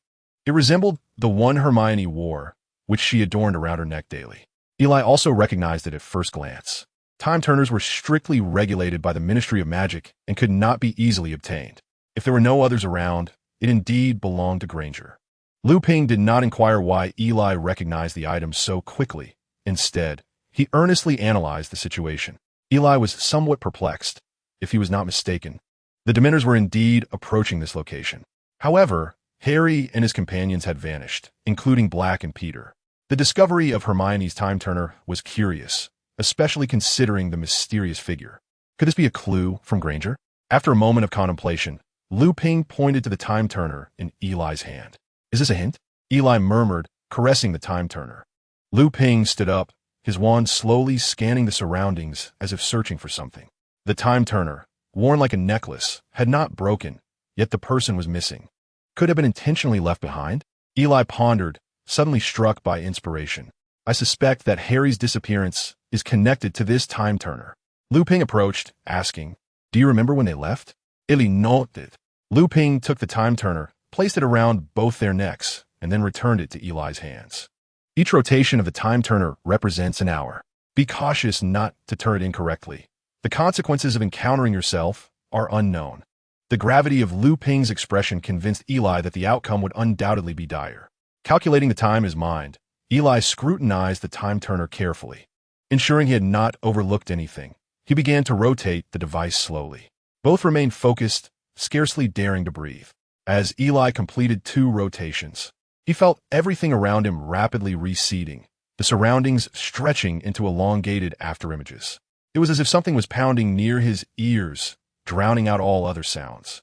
It resembled the one Hermione wore, which she adorned around her neck daily. Eli also recognized it at first glance. Time turners were strictly regulated by the Ministry of Magic and could not be easily obtained. If there were no others around, it indeed belonged to Granger. Lu Ping did not inquire why Eli recognized the item so quickly. Instead, he earnestly analyzed the situation. Eli was somewhat perplexed, if he was not mistaken. The Dementors were indeed approaching this location. However, Harry and his companions had vanished, including Black and Peter. The discovery of Hermione's time turner was curious, especially considering the mysterious figure. Could this be a clue from Granger? After a moment of contemplation, Lu Ping pointed to the time turner in Eli's hand. Is this a hint? Eli murmured, caressing the time turner. Lu Ping stood up, his wand slowly scanning the surroundings as if searching for something. The time turner, worn like a necklace, had not broken, yet the person was missing. Could have been intentionally left behind? Eli pondered, suddenly struck by inspiration. I suspect that Harry's disappearance is connected to this time turner. Lu Ping approached, asking, "Do you remember when they left?" Eli nodded. Lu Ping took the time turner, placed it around both their necks, and then returned it to Eli's hands. Each rotation of the time turner represents an hour. Be cautious not to turn it incorrectly. The consequences of encountering yourself are unknown. The gravity of Lu Ping's expression convinced Eli that the outcome would undoubtedly be dire. Calculating the time in his mind, Eli scrutinized the time turner carefully. Ensuring he had not overlooked anything, he began to rotate the device slowly. Both remained focused, scarcely daring to breathe. As Eli completed 2 rotations, he felt everything around him rapidly receding, the surroundings stretching into elongated afterimages. It was as if something was pounding near his ears, drowning out all other sounds.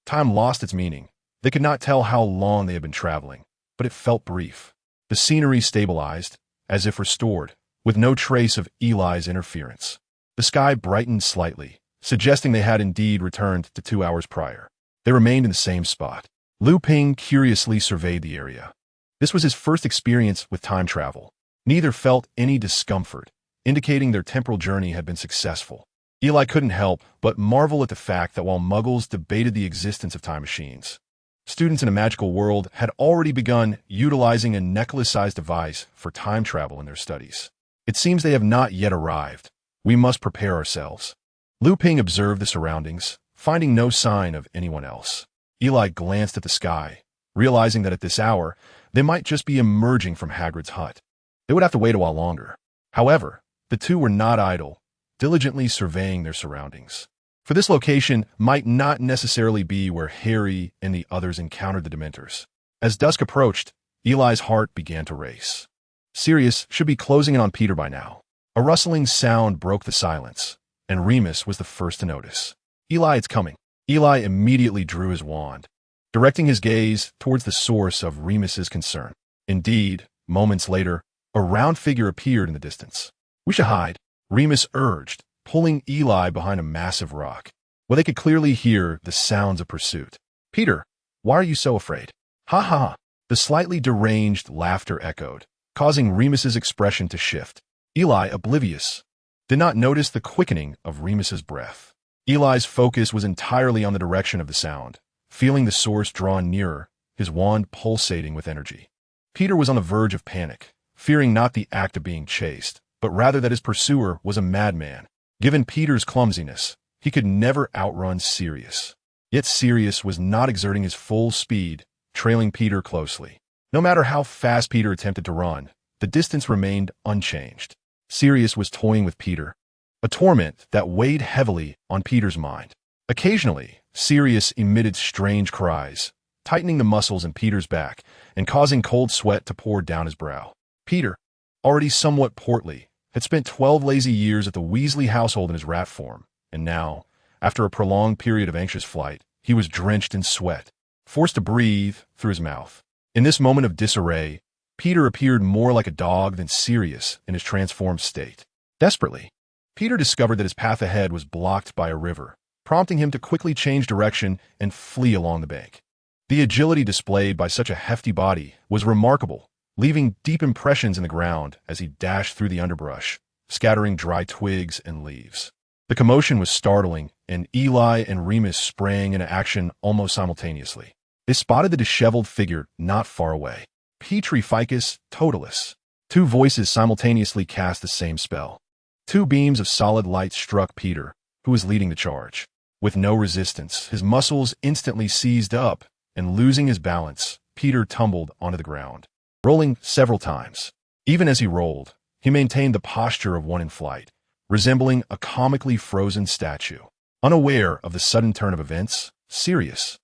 Time lost its meaning. They could not tell how long they had been traveling, but it felt brief. The scenery stabilized, as if restored, with no trace of Eli's interference. The sky brightened slightly, suggesting they had indeed returned to 2 hours prior. They remained in the same spot. Lu Ping curiously surveyed the area. This was his first experience with time travel. Neither felt any discomfort, indicating their temporal journey had been successful. Eli couldn't help but marvel at the fact that while Muggles debated the existence of time machines, students in a magical world had already begun utilizing a necklace-sized device for time travel in their studies. It seems they have not yet arrived. We must prepare ourselves. Lu Ping observed the surroundings, finding no sign of anyone else. Eli glanced at the sky, realizing that at this hour, they might just be emerging from Hagrid's hut. They would have to wait a while longer. However, the two were not idle, diligently surveying their surroundings. For this location might not necessarily be where Harry and the others encountered the Dementors. As dusk approached, Eli's heart began to race. Sirius should be closing in on Peter by now. A rustling sound broke the silence, and Remus was the first to notice. "Eli, it's coming." Eli immediately drew his wand, directing his gaze towards the source of Remus's concern. Indeed, moments later, a round figure appeared in the distance. "We should hide," Remus urged, pulling Eli behind a massive rock, where they could clearly hear the sounds of pursuit. "Peter, why are you so afraid?" "Ha ha ha." The slightly deranged laughter echoed, causing Remus's expression to shift. Eli, oblivious, did not notice the quickening of Remus's breath. Eli's focus was entirely on the direction of the sound, feeling the source drawn nearer, his wand pulsating with energy. Peter was on the verge of panic, fearing not the act of being chased, but rather that his pursuer was a madman. Given Peter's clumsiness, he could never outrun Sirius. Yet Sirius was not exerting his full speed, trailing Peter closely. No matter how fast Peter attempted to run, the distance remained unchanged. Sirius was toying with Peter, a torment that weighed heavily on Peter's mind. Occasionally, Sirius emitted strange cries, tightening the muscles in Peter's back and causing cold sweat to pour down his brow. Peter, already somewhat portly, had spent 12 lazy years at the Weasley household in his rat form, and now, after a prolonged period of anxious flight, he was drenched in sweat, forced to breathe through his mouth. In this moment of disarray, Peter appeared more like a dog than Sirius in his transformed state. Desperately, Peter discovered that his path ahead was blocked by a river, prompting him to quickly change direction and flee along the bank. The agility displayed by such a hefty body was remarkable, leaving deep impressions in the ground as he dashed through the underbrush, scattering dry twigs and leaves. The commotion was startling, and Eli and Remus sprang into action almost simultaneously. They spotted the disheveled figure not far away. Petri ficus totalis. Two voices simultaneously cast the same spell. Two beams of solid light struck Peter, who was leading the charge. With no resistance, his muscles instantly seized up, and losing his balance, Peter tumbled onto the ground, rolling several times. Even as he rolled, he maintained the posture of one in flight, resembling a comically frozen statue. Unaware of the sudden turn of events, Sirius,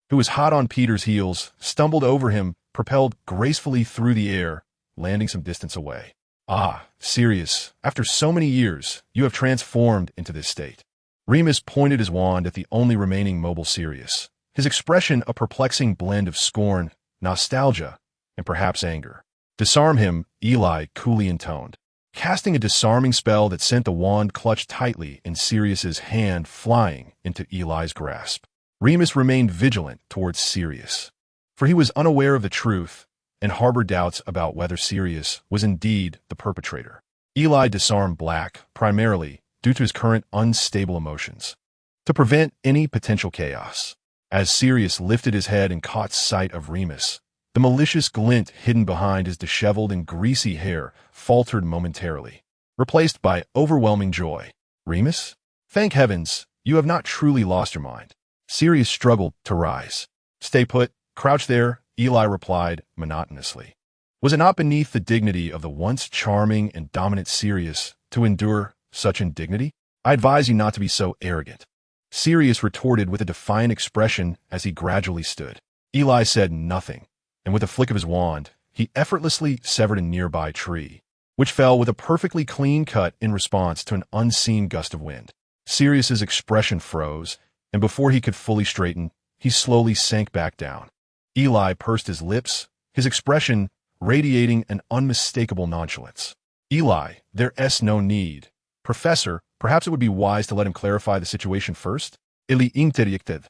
who was hot on Peter's heels, stumbled over him, propelled gracefully through the air, landing some distance away. Ah, Sirius, after so many years, you have transformed into this state. Remus pointed his wand at the only remaining mobile Sirius, his expression a perplexing blend of scorn, nostalgia, and perhaps anger. Disarm him, Eli coolly intoned, casting a disarming spell that sent the wand clutched tightly in Sirius's hand flying into Eli's grasp. Remus remained vigilant towards Sirius, for he was unaware of the truth and harbored doubts about whether Sirius was indeed the perpetrator. Eli disarmed Black, primarily due to his current unstable emotions, to prevent any potential chaos. As Sirius lifted his head and caught sight of Remus, the malicious glint hidden behind his disheveled and greasy hair faltered momentarily, replaced by overwhelming joy. Remus? Thank heavens, you have not truly lost your mind. Sirius struggled to rise. Stay put, crouch there, Eli replied monotonously. Was it not beneath the dignity of the once charming and dominant Sirius to endure such indignity? I advise you not to be so arrogant. Sirius retorted with a defiant expression as he gradually stood. Eli said nothing, and with a flick of his wand, he effortlessly severed a nearby tree, which fell with a perfectly clean cut in response to an unseen gust of wind. Sirius's expression froze, and before he could fully straighten, he slowly sank back down. Eli pursed his lips, his expression radiating an unmistakable nonchalance. Eli, there's no need. Professor, perhaps it would be wise to let him clarify the situation first? Ili interjected,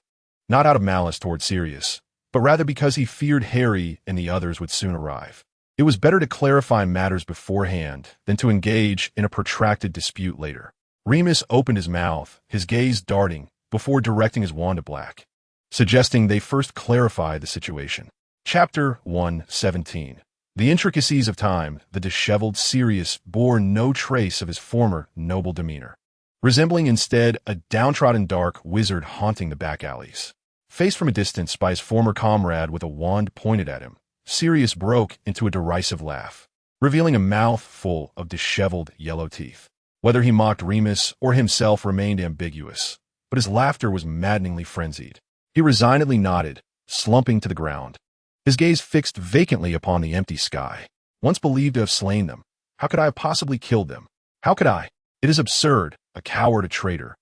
not out of malice toward Sirius, but rather because he feared Harry and the others would soon arrive. It was better to clarify matters beforehand than to engage in a protracted dispute later. Remus opened his mouth, his gaze darting, before directing his wand to Black, suggesting they first clarify the situation. Chapter 1:17. The intricacies of time, the disheveled Sirius bore no trace of his former noble demeanor, resembling instead a downtrodden dark wizard haunting the back alleys. Faced from a distance by his former comrade with a wand pointed at him, Sirius broke into a derisive laugh, revealing a mouth full of disheveled yellow teeth. Whether he mocked Remus or himself remained ambiguous, but his laughter was maddeningly frenzied. He resignedly nodded, slumping to the ground, his gaze fixed vacantly upon the empty sky. Once believed to have slain them, how could I have possibly killed them? How could I? It is absurd, a coward, a traitor.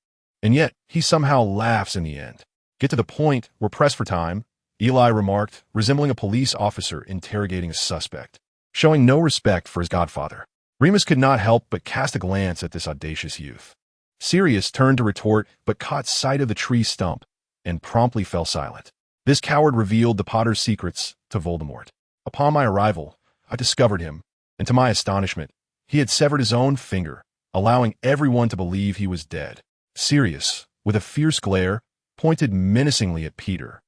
And yet, he somehow laughs in the end. Get to the point, we're pressed for time, Eli remarked, resembling a police officer interrogating a suspect, showing no respect for his godfather. Remus could not help but cast a glance at this audacious youth. Sirius turned to retort, but caught sight of the tree stump and promptly fell silent. This coward revealed the Potter's secrets to Voldemort. Upon my arrival, I discovered him, and to my astonishment, he had severed his own finger, allowing everyone to believe he was dead. Sirius, with a fierce glare, pointed menacingly at Peter,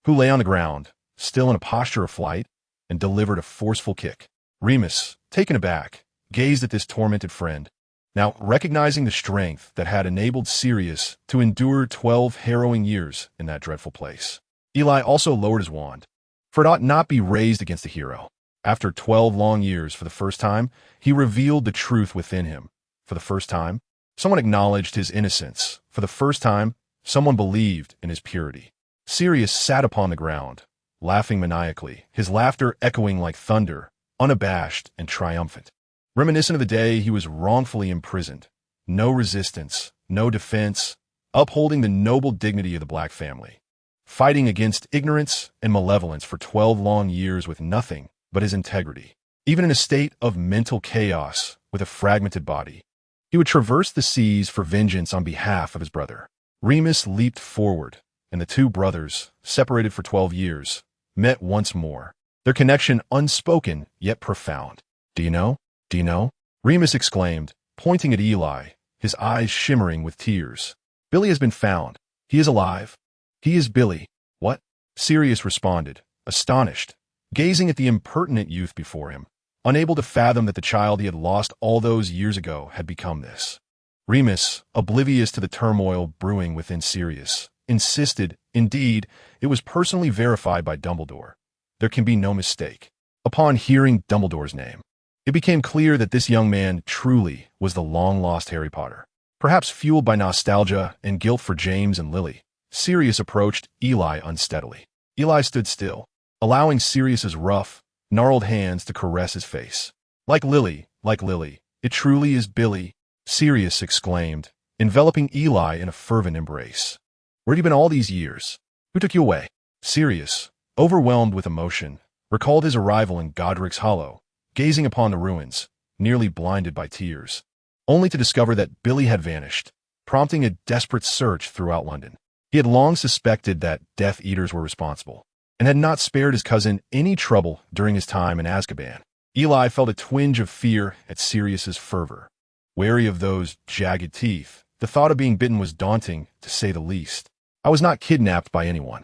who lay on the ground, still in a posture of flight, and delivered a forceful kick. Remus, taken aback, gazed at this tormented friend, now recognizing the strength that had enabled Sirius to endure 12 harrowing years in that dreadful place. Eli also lowered his wand, for it ought not be raised against a hero. After 12 long years, for the first time, he revealed the truth within him. For the first time, someone acknowledged his innocence. For the first time, someone believed in his purity. Sirius sat upon the ground, laughing maniacally, his laughter echoing like thunder, unabashed and triumphant. Reminiscent of the day he was wrongfully imprisoned. No resistance, no defense, upholding the noble dignity of the Black family. Fighting against ignorance and malevolence for 12 long years with nothing but his integrity. Even in a state of mental chaos with a fragmented body, he would traverse the seas for vengeance on behalf of his brother. Remus leaped forward, and the two brothers, separated for 12 years, met once more, their connection unspoken yet profound. Do you know? Do you know? Remus exclaimed, pointing at Eli, his eyes shimmering with tears. Billy has been found. He is alive. He is Billy. What? Sirius responded, astonished, gazing at the impertinent youth before him, unable to fathom that the child he had lost all those years ago had become this. Remus, oblivious to the turmoil brewing within Sirius, insisted, indeed, it was personally verified by Dumbledore. There can be no mistake. Upon hearing Dumbledore's name, it became clear that this young man truly was the long-lost Harry Potter. Perhaps fueled by nostalgia and guilt for James and Lily, Sirius approached Eli unsteadily. Eli stood still, allowing Sirius's rough, gnarled hands to caress his face. Like Lily, it truly is Billy, Sirius exclaimed, enveloping Eli in a fervent embrace. Where'd you been all these years? Who took you away? Sirius, overwhelmed with emotion, recalled his arrival in Godric's Hollow, gazing upon the ruins, nearly blinded by tears, only to discover that Billy had vanished, prompting a desperate search throughout London. He had long suspected that Death Eaters were responsible, and had not spared his cousin any trouble during his time in Azkaban. Eli felt a twinge of fear at Sirius's fervor. Wary of those jagged teeth, the thought of being bitten was daunting, to say the least. I was not kidnapped by anyone.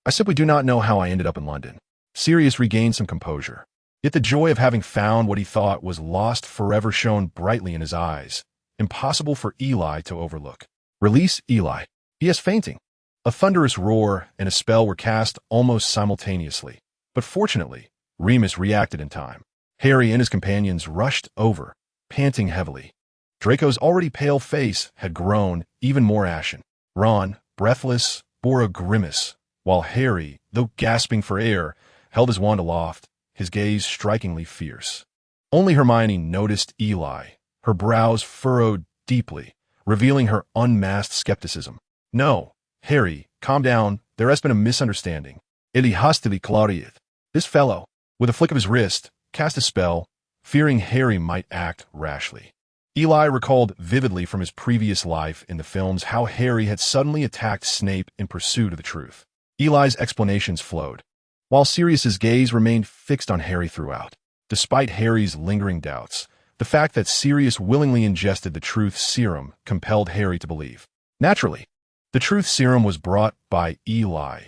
I simply do not know how I ended up in London. Sirius regained some composure. Yet the joy of having found what he thought was lost forever shone brightly in his eyes, impossible for Eli to overlook. Release Eli. He is fainting. A thunderous roar and a spell were cast almost simultaneously, but fortunately, Remus reacted in time. Harry and his companions rushed over, panting heavily. Draco's already pale face had grown even more ashen. Ron, breathless, bore a grimace, while Harry, though gasping for air, held his wand aloft, his gaze strikingly fierce. Only Hermione noticed Eli, her brows furrowed deeply, revealing her unmasked skepticism. No, Harry, calm down, there has been a misunderstanding. Ili hastily clariet. This fellow, with a flick of his wrist, cast a spell, fearing Harry might act rashly. Eli recalled vividly from his previous life in the films how Harry had suddenly attacked Snape in pursuit of the truth. Eli's explanations flowed, while Sirius's gaze remained fixed on Harry throughout. Despite Harry's lingering doubts, the fact that Sirius willingly ingested the truth serum compelled Harry to believe. Naturally, the truth serum was brought by Eli.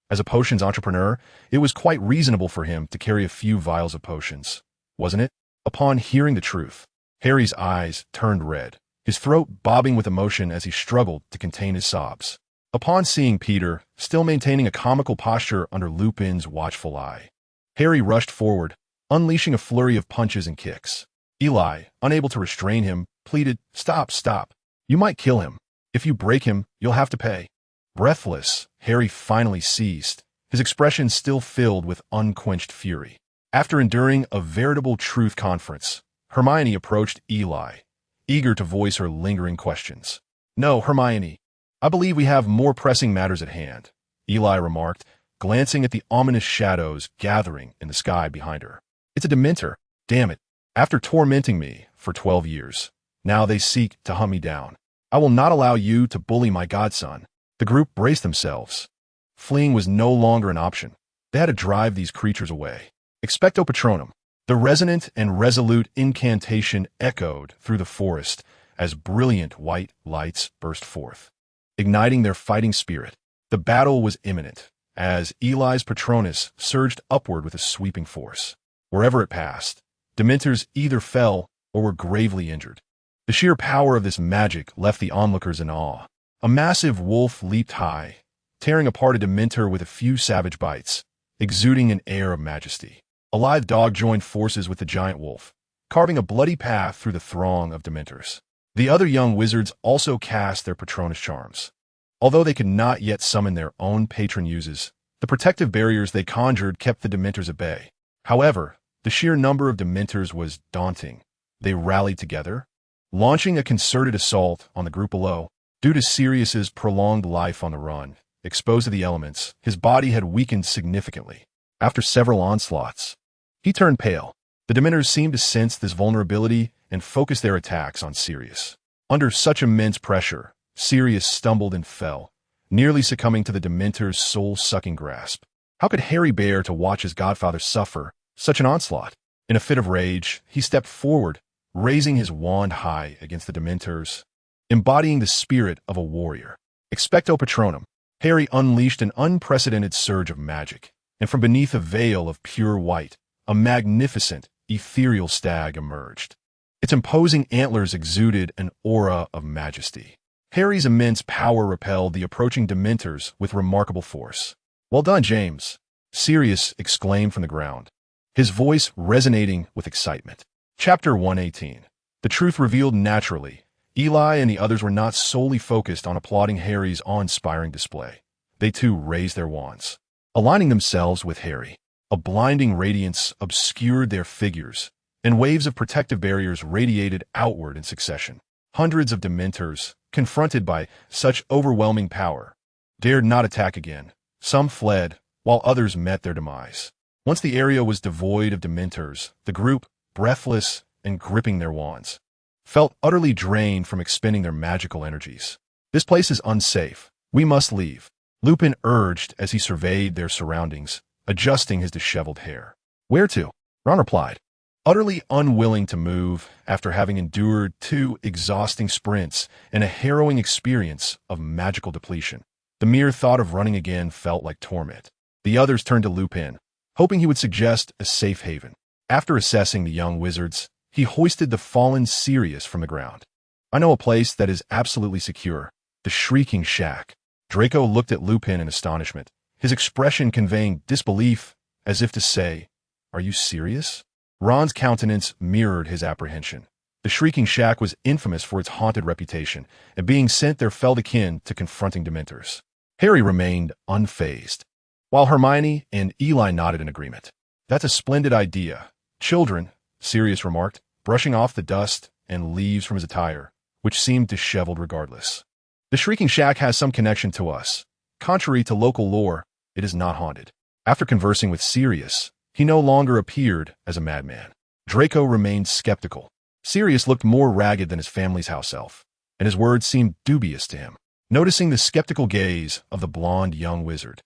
As a potions entrepreneur, it was quite reasonable for him to carry a few vials of potions, wasn't it? Upon hearing the truth, Harry's eyes turned red, his throat bobbing with emotion as he struggled to contain his sobs. Upon seeing Peter, still maintaining a comical posture under Lupin's watchful eye, Harry rushed forward, unleashing a flurry of punches and kicks. Eli, unable to restrain him, pleaded, Stop. You might kill him. If you break him, you'll have to pay." Breathless, Harry finally ceased, his expression still filled with unquenched fury. After enduring a veritable truth conference, Hermione approached Eli, eager to voice her lingering questions. "No, Hermione, I believe we have more pressing matters at hand," Eli remarked, glancing at the ominous shadows gathering in the sky behind her. "It's a Dementor, damn it. After tormenting me for 12 years, now they seek to hunt me down. I will not allow you to bully my godson." The group braced themselves. Fleeing was no longer an option. They had to drive these creatures away. Expecto Patronum. The resonant and resolute incantation echoed through the forest as brilliant white lights burst forth, igniting their fighting spirit. The battle was imminent, as Eli's Patronus surged upward with a sweeping force. Wherever it passed, Dementors either fell or were gravely injured. The sheer power of this magic left the onlookers in awe. A massive wolf leaped high, tearing apart a Dementor with a few savage bites, exuding an air of majesty. A lithe dog joined forces with the giant wolf, carving a bloody path through the throng of Dementors. The other young wizards also cast their Patronus charms. Although they could not yet summon their own patron uses, the protective barriers they conjured kept the Dementors at bay. However, the sheer number of Dementors was daunting. They rallied together, launching a concerted assault on the group below. Due to Sirius's prolonged life on the run, exposed to the elements, his body had weakened significantly. After several onslaughts, he turned pale. The Dementors seemed to sense this vulnerability and focused their attacks on Sirius. Under such immense pressure, Sirius stumbled and fell, nearly succumbing to the Dementor's soul-sucking grasp. How could Harry bear to watch his godfather suffer such an onslaught? In a fit of rage, he stepped forward, raising his wand high against the Dementors, embodying the spirit of a warrior. Expecto Patronum. Harry unleashed an unprecedented surge of magic, and from beneath a veil of pure white, a magnificent, ethereal stag emerged. Its imposing antlers exuded an aura of majesty. Harry's immense power repelled the approaching Dementors with remarkable force. "Well done, James," Sirius exclaimed from the ground, his voice resonating with excitement. Chapter 118. The truth revealed naturally. Eli and the others were not solely focused on applauding Harry's awe-inspiring display. They too raised their wands, aligning themselves with Harry. A blinding radiance obscured their figures, and waves of protective barriers radiated outward in succession. Hundreds of Dementors, confronted by such overwhelming power, dared not attack again. Some fled, while others met their demise. Once the area was devoid of Dementors, the group, breathless and gripping their wands, felt utterly drained from expending their magical energies. "This place is unsafe. We must leave," Lupin urged as he surveyed their surroundings, adjusting his disheveled hair. "Where to?" Ron replied, utterly unwilling to move after having endured 2 exhausting sprints and a harrowing experience of magical depletion. The mere thought of running again felt like torment. The others turned to Lupin, hoping he would suggest a safe haven. After assessing the young wizards, he hoisted the fallen Sirius from the ground. "I know a place that is absolutely secure, the Shrieking Shack." Draco looked at Lupin in astonishment, his expression conveying disbelief, as if to say, "Are you serious?" Ron's countenance mirrored his apprehension. The Shrieking Shack was infamous for its haunted reputation, and being sent there felt akin to confronting Dementors. Harry remained unfazed, while Hermione and Eli nodded in agreement. "That's a splendid idea. Children," Sirius remarked, brushing off the dust and leaves from his attire, which seemed disheveled regardless. "The Shrieking Shack has some connection to us. Contrary to local lore, it is not haunted." After conversing with Sirius, he no longer appeared as a madman. Draco remained skeptical. Sirius looked more ragged than his family's house elf, and his words seemed dubious to him. Noticing the skeptical gaze of the blonde young wizard,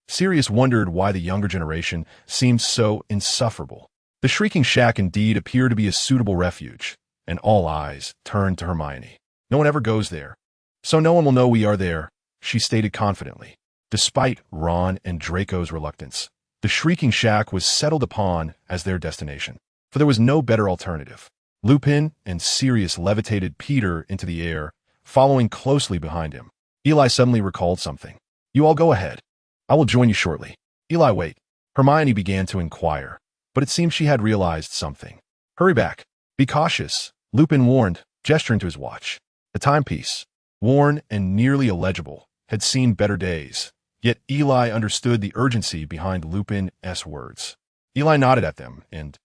Sirius wondered why the younger generation seemed so insufferable. The Shrieking Shack indeed appeared to be a suitable refuge, and all eyes turned to Hermione. "No one ever goes there, so no one will know we are there," she stated confidently. Despite Ron and Draco's reluctance, the Shrieking Shack was settled upon as their destination, for there was no better alternative. Lupin and Sirius levitated Peter into the air, following closely behind him. Eli suddenly recalled something. "You all go ahead. I will join you shortly." "Eli, wait." Hermione began to inquire, but it seemed she had realized something. "Hurry back. Be cautious," Lupin warned, gesturing to his watch. The timepiece, worn and nearly illegible, had seen better days, yet Eli understood the urgency behind Lupin's words. Eli nodded at them and,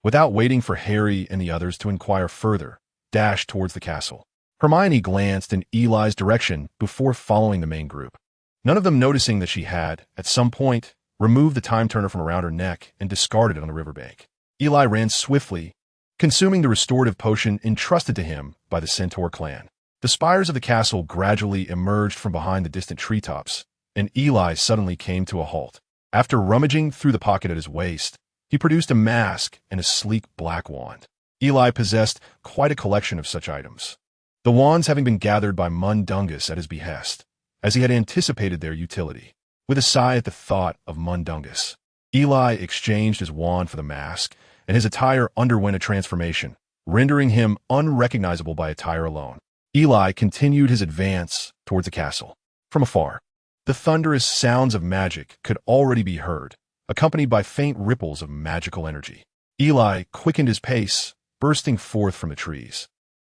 without waiting for Harry and the others to inquire further, dashed towards the castle. Hermione glanced in Eli's direction before following the main group, none of them noticing that she had, at some point, removed the time turner from around her neck and discarded it on the riverbank. Eli ran swiftly, consuming the restorative potion entrusted to him by the Centaur clan. The spires of the castle gradually emerged from behind the distant treetops, and Eli suddenly came to a halt. After rummaging through the pocket at his waist, he produced a mask and a sleek black wand. Eli possessed quite a collection of such items, the wands having been gathered by Mundungus at his behest, as he had anticipated their utility. With a sigh at the thought of Mundungus, Eli exchanged his wand for the mask, and his attire underwent a transformation, rendering him unrecognizable by attire alone. Eli continued his advance towards the castle. From afar, the thunderous sounds of magic could already be heard, accompanied by faint ripples of magical energy. Eli quickened his pace, bursting forth from the trees,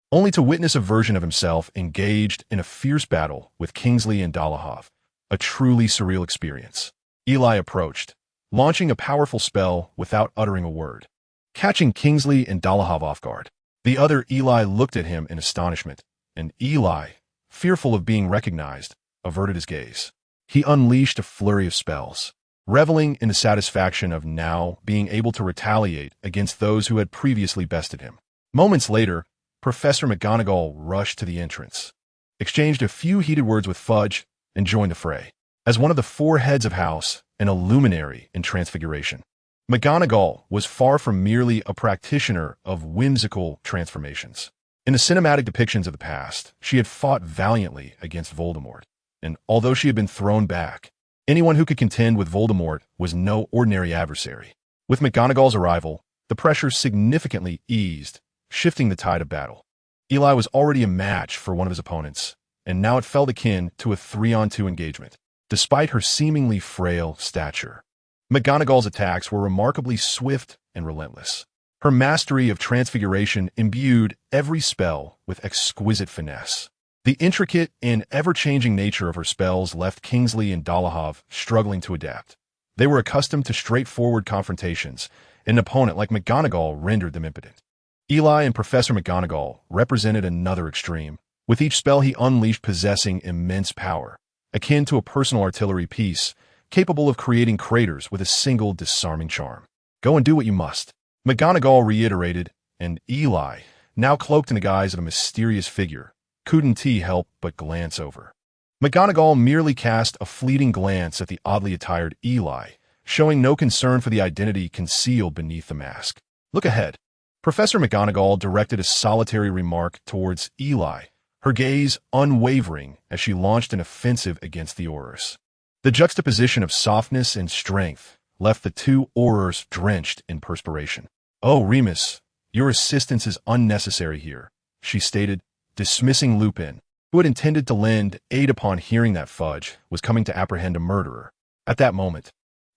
only to witness a version of himself engaged in a fierce battle with Kingsley and Dolohov, a truly surreal experience. Eli approached, launching a powerful spell without uttering a word, catching Kingsley and Dolohov off guard. The other Eli looked at him in astonishment, and Eli, fearful of being recognized, averted his gaze. He unleashed a flurry of spells, reveling in the satisfaction of now being able to retaliate against those who had previously bested him. Moments later, Professor McGonagall rushed to the entrance, exchanged a few heated words with Fudge, and joined the fray. As one of the 4 heads of house and a luminary in Transfiguration, McGonagall was far from merely a practitioner of whimsical transformations. In the cinematic depictions of the past, she had fought valiantly against Voldemort, and although she had been thrown back, anyone who could contend with Voldemort was no ordinary adversary. With McGonagall's arrival, the pressure significantly eased, shifting the tide of battle. Eli was already a match for one of his opponents, and now it felt akin to a 3-on-2 engagement. Despite her seemingly frail stature, McGonagall's attacks were remarkably swift and relentless. Her mastery of transfiguration imbued every spell with exquisite finesse. The intricate and ever-changing nature of her spells left Kingsley and Dolohov struggling to adapt. They were accustomed to straightforward confrontations, and an opponent like McGonagall rendered them impotent. Eli and Professor McGonagall represented another extreme, with each spell he unleashed possessing immense power, akin to a personal artillery piece, capable of creating craters with a single disarming charm. Go and do what you must, McGonagall reiterated, and Eli, now cloaked in the guise of a mysterious figure, couldn't he help but glance over. McGonagall merely cast a fleeting glance at the oddly attired Eli, showing no concern for the identity concealed beneath the mask. Look ahead. Professor McGonagall directed a solitary remark towards Eli, her gaze unwavering as she launched an offensive against the Aurors. The juxtaposition of softness and strength left the two Aurors drenched in perspiration. "Oh, Remus, your assistance is unnecessary here," she stated, dismissing Lupin, who had intended to lend aid upon hearing that Fudge was coming to apprehend a murderer. At that moment,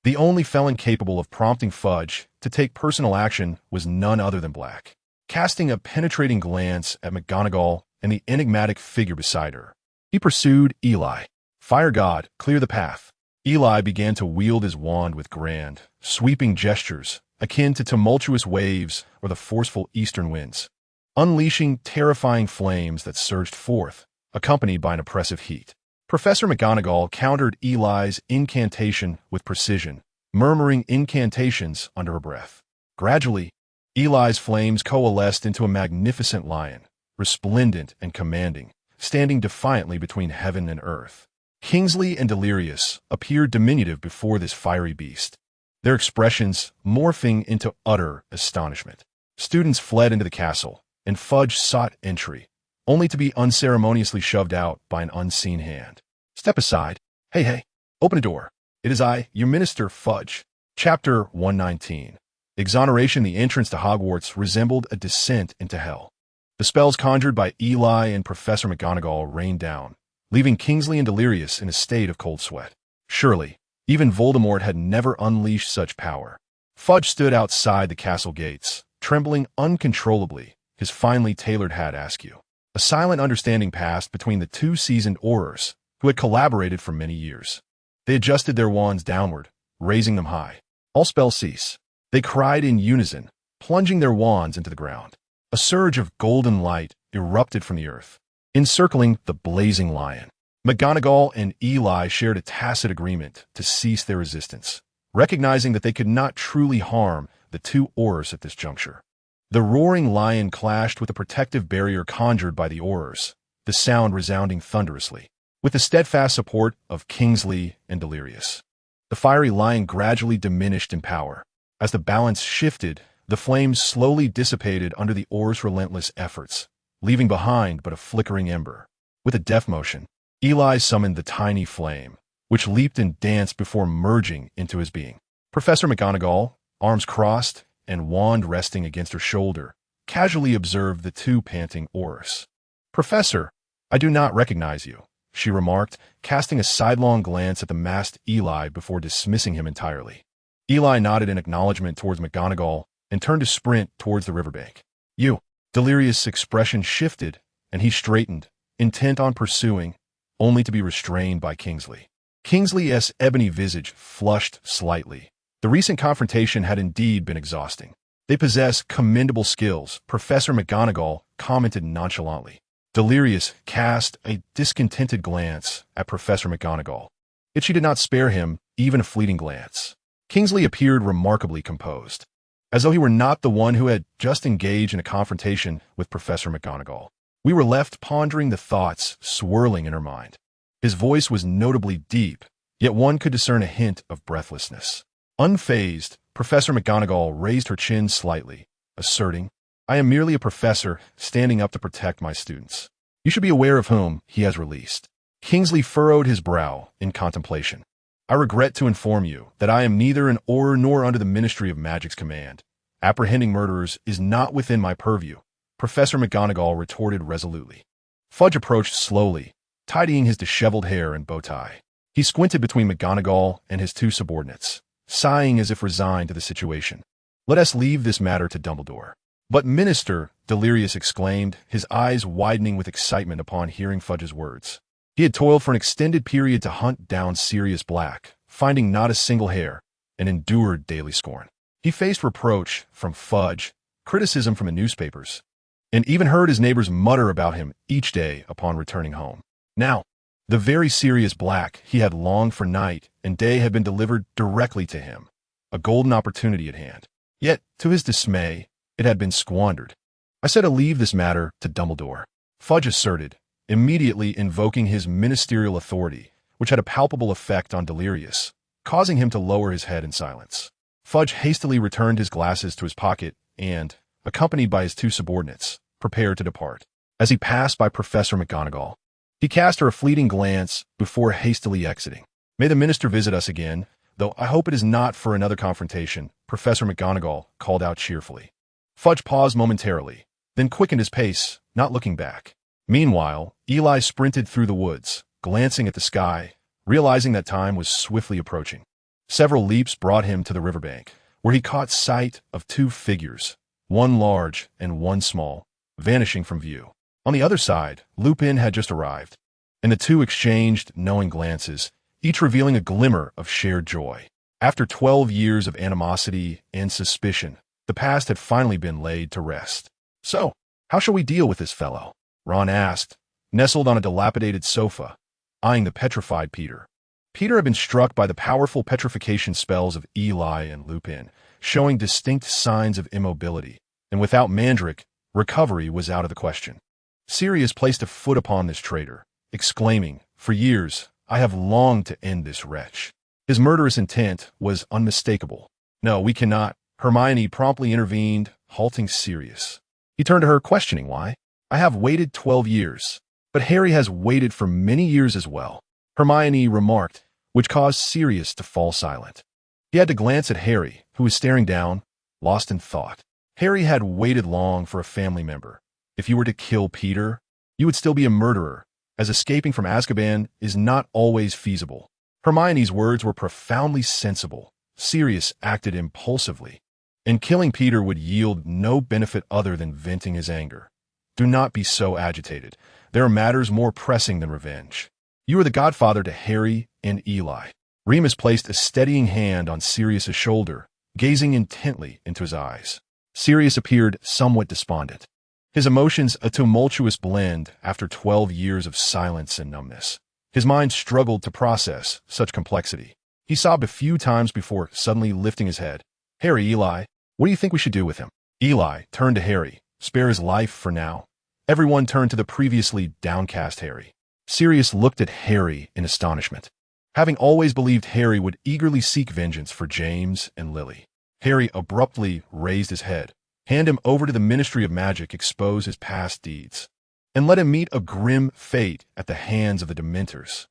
the only felon capable of prompting Fudge to take personal action was none other than Black. Casting a penetrating glance at McGonagall and the enigmatic figure beside her, he pursued Eli. "Fire God, clear the path." Eli began to wield his wand with grand, sweeping gestures akin to tumultuous waves or the forceful eastern winds, unleashing terrifying flames that surged forth, accompanied by an oppressive heat. Professor McGonagall countered Eli's incantation with precision, murmuring incantations under her breath. Gradually, Eli's flames coalesced into a magnificent lion, resplendent and commanding, standing defiantly between heaven and earth. Kingsley and Delirious appeared diminutive before this fiery beast, their expressions morphing into utter astonishment. Students fled into the castle, and Fudge sought entry, only to be unceremoniously shoved out by an unseen hand. "Step aside. Hey, open a door. It is I, your minister, Fudge." Chapter 119. Exoneration. The entrance to Hogwarts resembled a descent into hell. The spells conjured by Eli and Professor McGonagall rained down, leaving Kingsley and Delirious in a state of cold sweat. Surely, even Voldemort had never unleashed such power. Fudge stood outside the castle gates, trembling uncontrollably, his finely tailored hat askew. A silent understanding passed between the two seasoned Aurors, who had collaborated for many years. They adjusted their wands downward, raising them high. All spells cease. They cried in unison, plunging their wands into the ground. A surge of golden light erupted from the earth, encircling the blazing lion. McGonagall and Eli shared a tacit agreement to cease their resistance, recognizing that they could not truly harm the two Aurors at this juncture. The roaring lion clashed with the protective barrier conjured by the Aurors, the sound resounding thunderously, with the steadfast support of Kingsley and Delirious. The fiery lion gradually diminished in power. As the balance shifted, the flames slowly dissipated under the Aurors' relentless efforts, leaving behind but a flickering ember. With a deft motion, Eli summoned the tiny flame, which leaped and danced before merging into his being. Professor McGonagall, arms crossed and wand resting against her shoulder, casually observed the two panting Aurors. "Professor, I do not recognize you," she remarked, casting a sidelong glance at the masked Eli before dismissing him entirely. Eli nodded in acknowledgement towards McGonagall and turned to sprint towards the riverbank. "You." Delirious' expression shifted, and he straightened, intent on pursuing, only to be restrained by Kingsley. Kingsley's ebony visage flushed slightly. The recent confrontation had indeed been exhausting. "They possess commendable skills," Professor McGonagall commented nonchalantly. Delirious cast a discontented glance at Professor McGonagall, yet she did not spare him even a fleeting glance. Kingsley appeared remarkably composed, as though he were not the one who had just engaged in a confrontation with Professor McGonagall. We were left pondering the thoughts swirling in her mind. His voice was notably deep, yet one could discern a hint of breathlessness. Unfazed, Professor McGonagall raised her chin slightly, asserting, "I am merely a professor standing up to protect my students. You should be aware of whom he has released." Kingsley furrowed his brow in contemplation. I regret to inform you that I am neither an Auror nor under the Ministry of Magic's command. Apprehending murderers is not within my purview, Professor McGonagall retorted resolutely. Fudge approached slowly, tidying his disheveled hair and bow tie. He squinted between McGonagall and his two subordinates, sighing as if resigned to the situation. Let us leave this matter to Dumbledore. But Minister, Delirious exclaimed, his eyes widening with excitement upon hearing Fudge's words. He had toiled for an extended period to hunt down Sirius Black, finding not a single hair, and endured daily scorn. He faced reproach from Fudge, criticism from the newspapers, and even heard his neighbors mutter about him each day upon returning home. Now, the very Sirius Black he had longed for night and day had been delivered directly to him, a golden opportunity at hand. Yet, to his dismay, it had been squandered. I said to leave this matter to Dumbledore, Fudge asserted, immediately invoking his ministerial authority, which had a palpable effect on Delirious, causing him to lower his head in silence. Fudge hastily returned his glasses to his pocket and, accompanied by his two subordinates, prepared to depart. As he passed by Professor McGonagall, he cast her a fleeting glance before hastily exiting. May the minister visit us again, though I hope it is not for another confrontation, Professor McGonagall called out cheerfully. Fudge paused momentarily, then quickened his pace, not looking back. Meanwhile, Eli sprinted through the woods, glancing at the sky, realizing that time was swiftly approaching. Several leaps brought him to the riverbank, where he caught sight of two figures, one large and one small, vanishing from view. On the other side, Lupin had just arrived, and the two exchanged knowing glances, each revealing a glimmer of shared joy. After 12 years of animosity and suspicion, the past had finally been laid to rest. So, how shall we deal with this fellow? Ron asked, nestled on a dilapidated sofa, eyeing the petrified Peter. Peter had been struck by the powerful petrification spells of Eli and Lupin, showing distinct signs of immobility, and without Mandrake, recovery was out of the question. Sirius placed a foot upon this traitor, exclaiming, For years, I have longed to end this wretch. His murderous intent was unmistakable. No, we cannot. Hermione promptly intervened, halting Sirius. He turned to her, questioning why. I have waited 12 years, but Harry has waited for many years as well, Hermione remarked, which caused Sirius to fall silent. He had to glance at Harry, who was staring down, lost in thought. Harry had waited long for a family member. If you were to kill Peter, you would still be a murderer, as escaping from Azkaban is not always feasible. Hermione's words were profoundly sensible. Sirius acted impulsively, and killing Peter would yield no benefit other than venting his anger. Do not be so agitated. There are matters more pressing than revenge. You are the godfather to Harry and Eli. Remus placed a steadying hand on Sirius's shoulder, gazing intently into his eyes. Sirius appeared somewhat despondent. His emotions a tumultuous blend after 12 years of silence and numbness. His mind struggled to process such complexity. He sobbed a few times before suddenly lifting his head. Harry, Eli, what do you think we should do with him? Eli turned to Harry. Spare his life for now. Everyone turned to the previously downcast Harry. Sirius looked at Harry in astonishment. Having always believed Harry would eagerly seek vengeance for James and Lily, Harry abruptly raised his head. Hand him over to the Ministry of Magic, expose his past deeds, and let him meet a grim fate at the hands of the Dementors.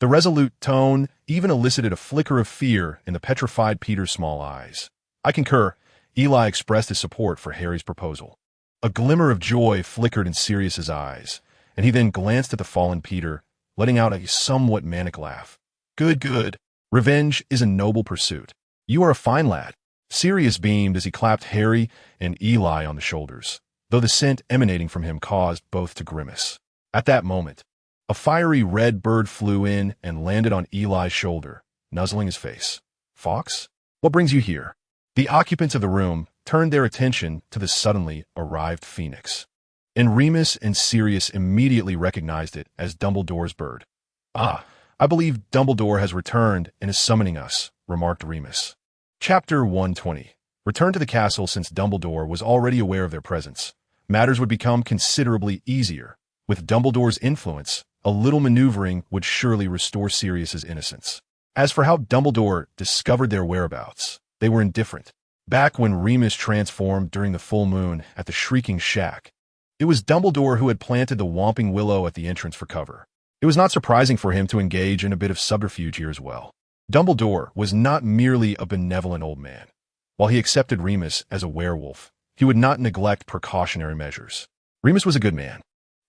The resolute tone even elicited a flicker of fear in the petrified Peter's small eyes. I concur. Eli expressed his support for Harry's proposal. A glimmer of joy flickered in Sirius's eyes, and he then glanced at the fallen Peter, letting out a somewhat manic laugh. Good, good. Revenge is a noble pursuit. You are a fine lad. Sirius beamed as he clapped Harry and Eli on the shoulders, though the scent emanating from him caused both to grimace. At that moment, a fiery red bird flew in and landed on Eli's shoulder, nuzzling his face. Fawkes? What brings you here? The occupants of the room turned their attention to the suddenly arrived phoenix, and Remus and Sirius immediately recognized it as Dumbledore's bird. Ah, I believe Dumbledore has returned and is summoning us, remarked Remus. Chapter 120. Return to the castle. Since Dumbledore was already aware of their presence, matters would become considerably easier. With Dumbledore's influence, a little maneuvering would surely restore Sirius's innocence. As for how Dumbledore discovered their whereabouts, they were indifferent. Back when Remus transformed during the full moon at the Shrieking Shack, it was Dumbledore who had planted the Whomping Willow at the entrance for cover. It was not surprising for him to engage in a bit of subterfuge here as well. Dumbledore was not merely a benevolent old man. While he accepted Remus as a werewolf, he would not neglect precautionary measures. Remus was a good man,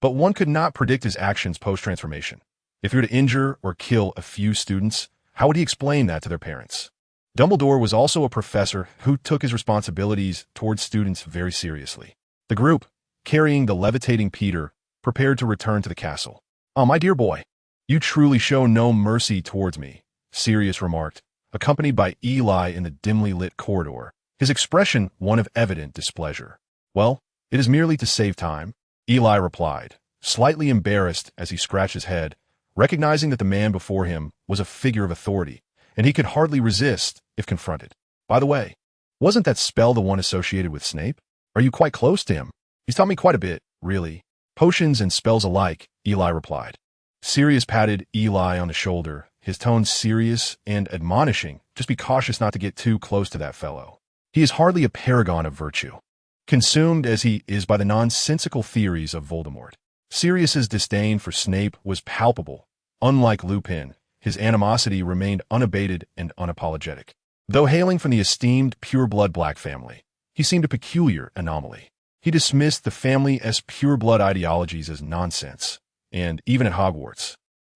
but one could not predict his actions post-transformation. If he were to injure or kill a few students, how would he explain that to their parents? Dumbledore was also a professor who took his responsibilities towards students very seriously. The group, carrying the levitating Peter, prepared to return to the castle. "Oh, my dear boy, you truly show no mercy towards me," Sirius remarked, accompanied by Eli in the dimly lit corridor, his expression one of evident displeasure. "Well, it is merely to save time," Eli replied, slightly embarrassed as he scratched his head, recognizing that the man before him was a figure of authority, and he could hardly resist if confronted. "By the way, wasn't that spell the one associated with Snape? Are you quite close to him? He's taught me quite a bit, really. Potions and spells alike," Eli replied. Sirius patted Eli on the shoulder, his tone serious and admonishing. "Just be cautious not to get too close to that fellow. He is hardly a paragon of virtue, consumed as he is by the nonsensical theories of Voldemort." Sirius's disdain for Snape was palpable. Unlike Lupin, his animosity remained unabated and unapologetic. Though hailing from the esteemed pure-blood Black family, he seemed a peculiar anomaly. He dismissed the family's pure-blood ideologies as nonsense, and even at Hogwarts,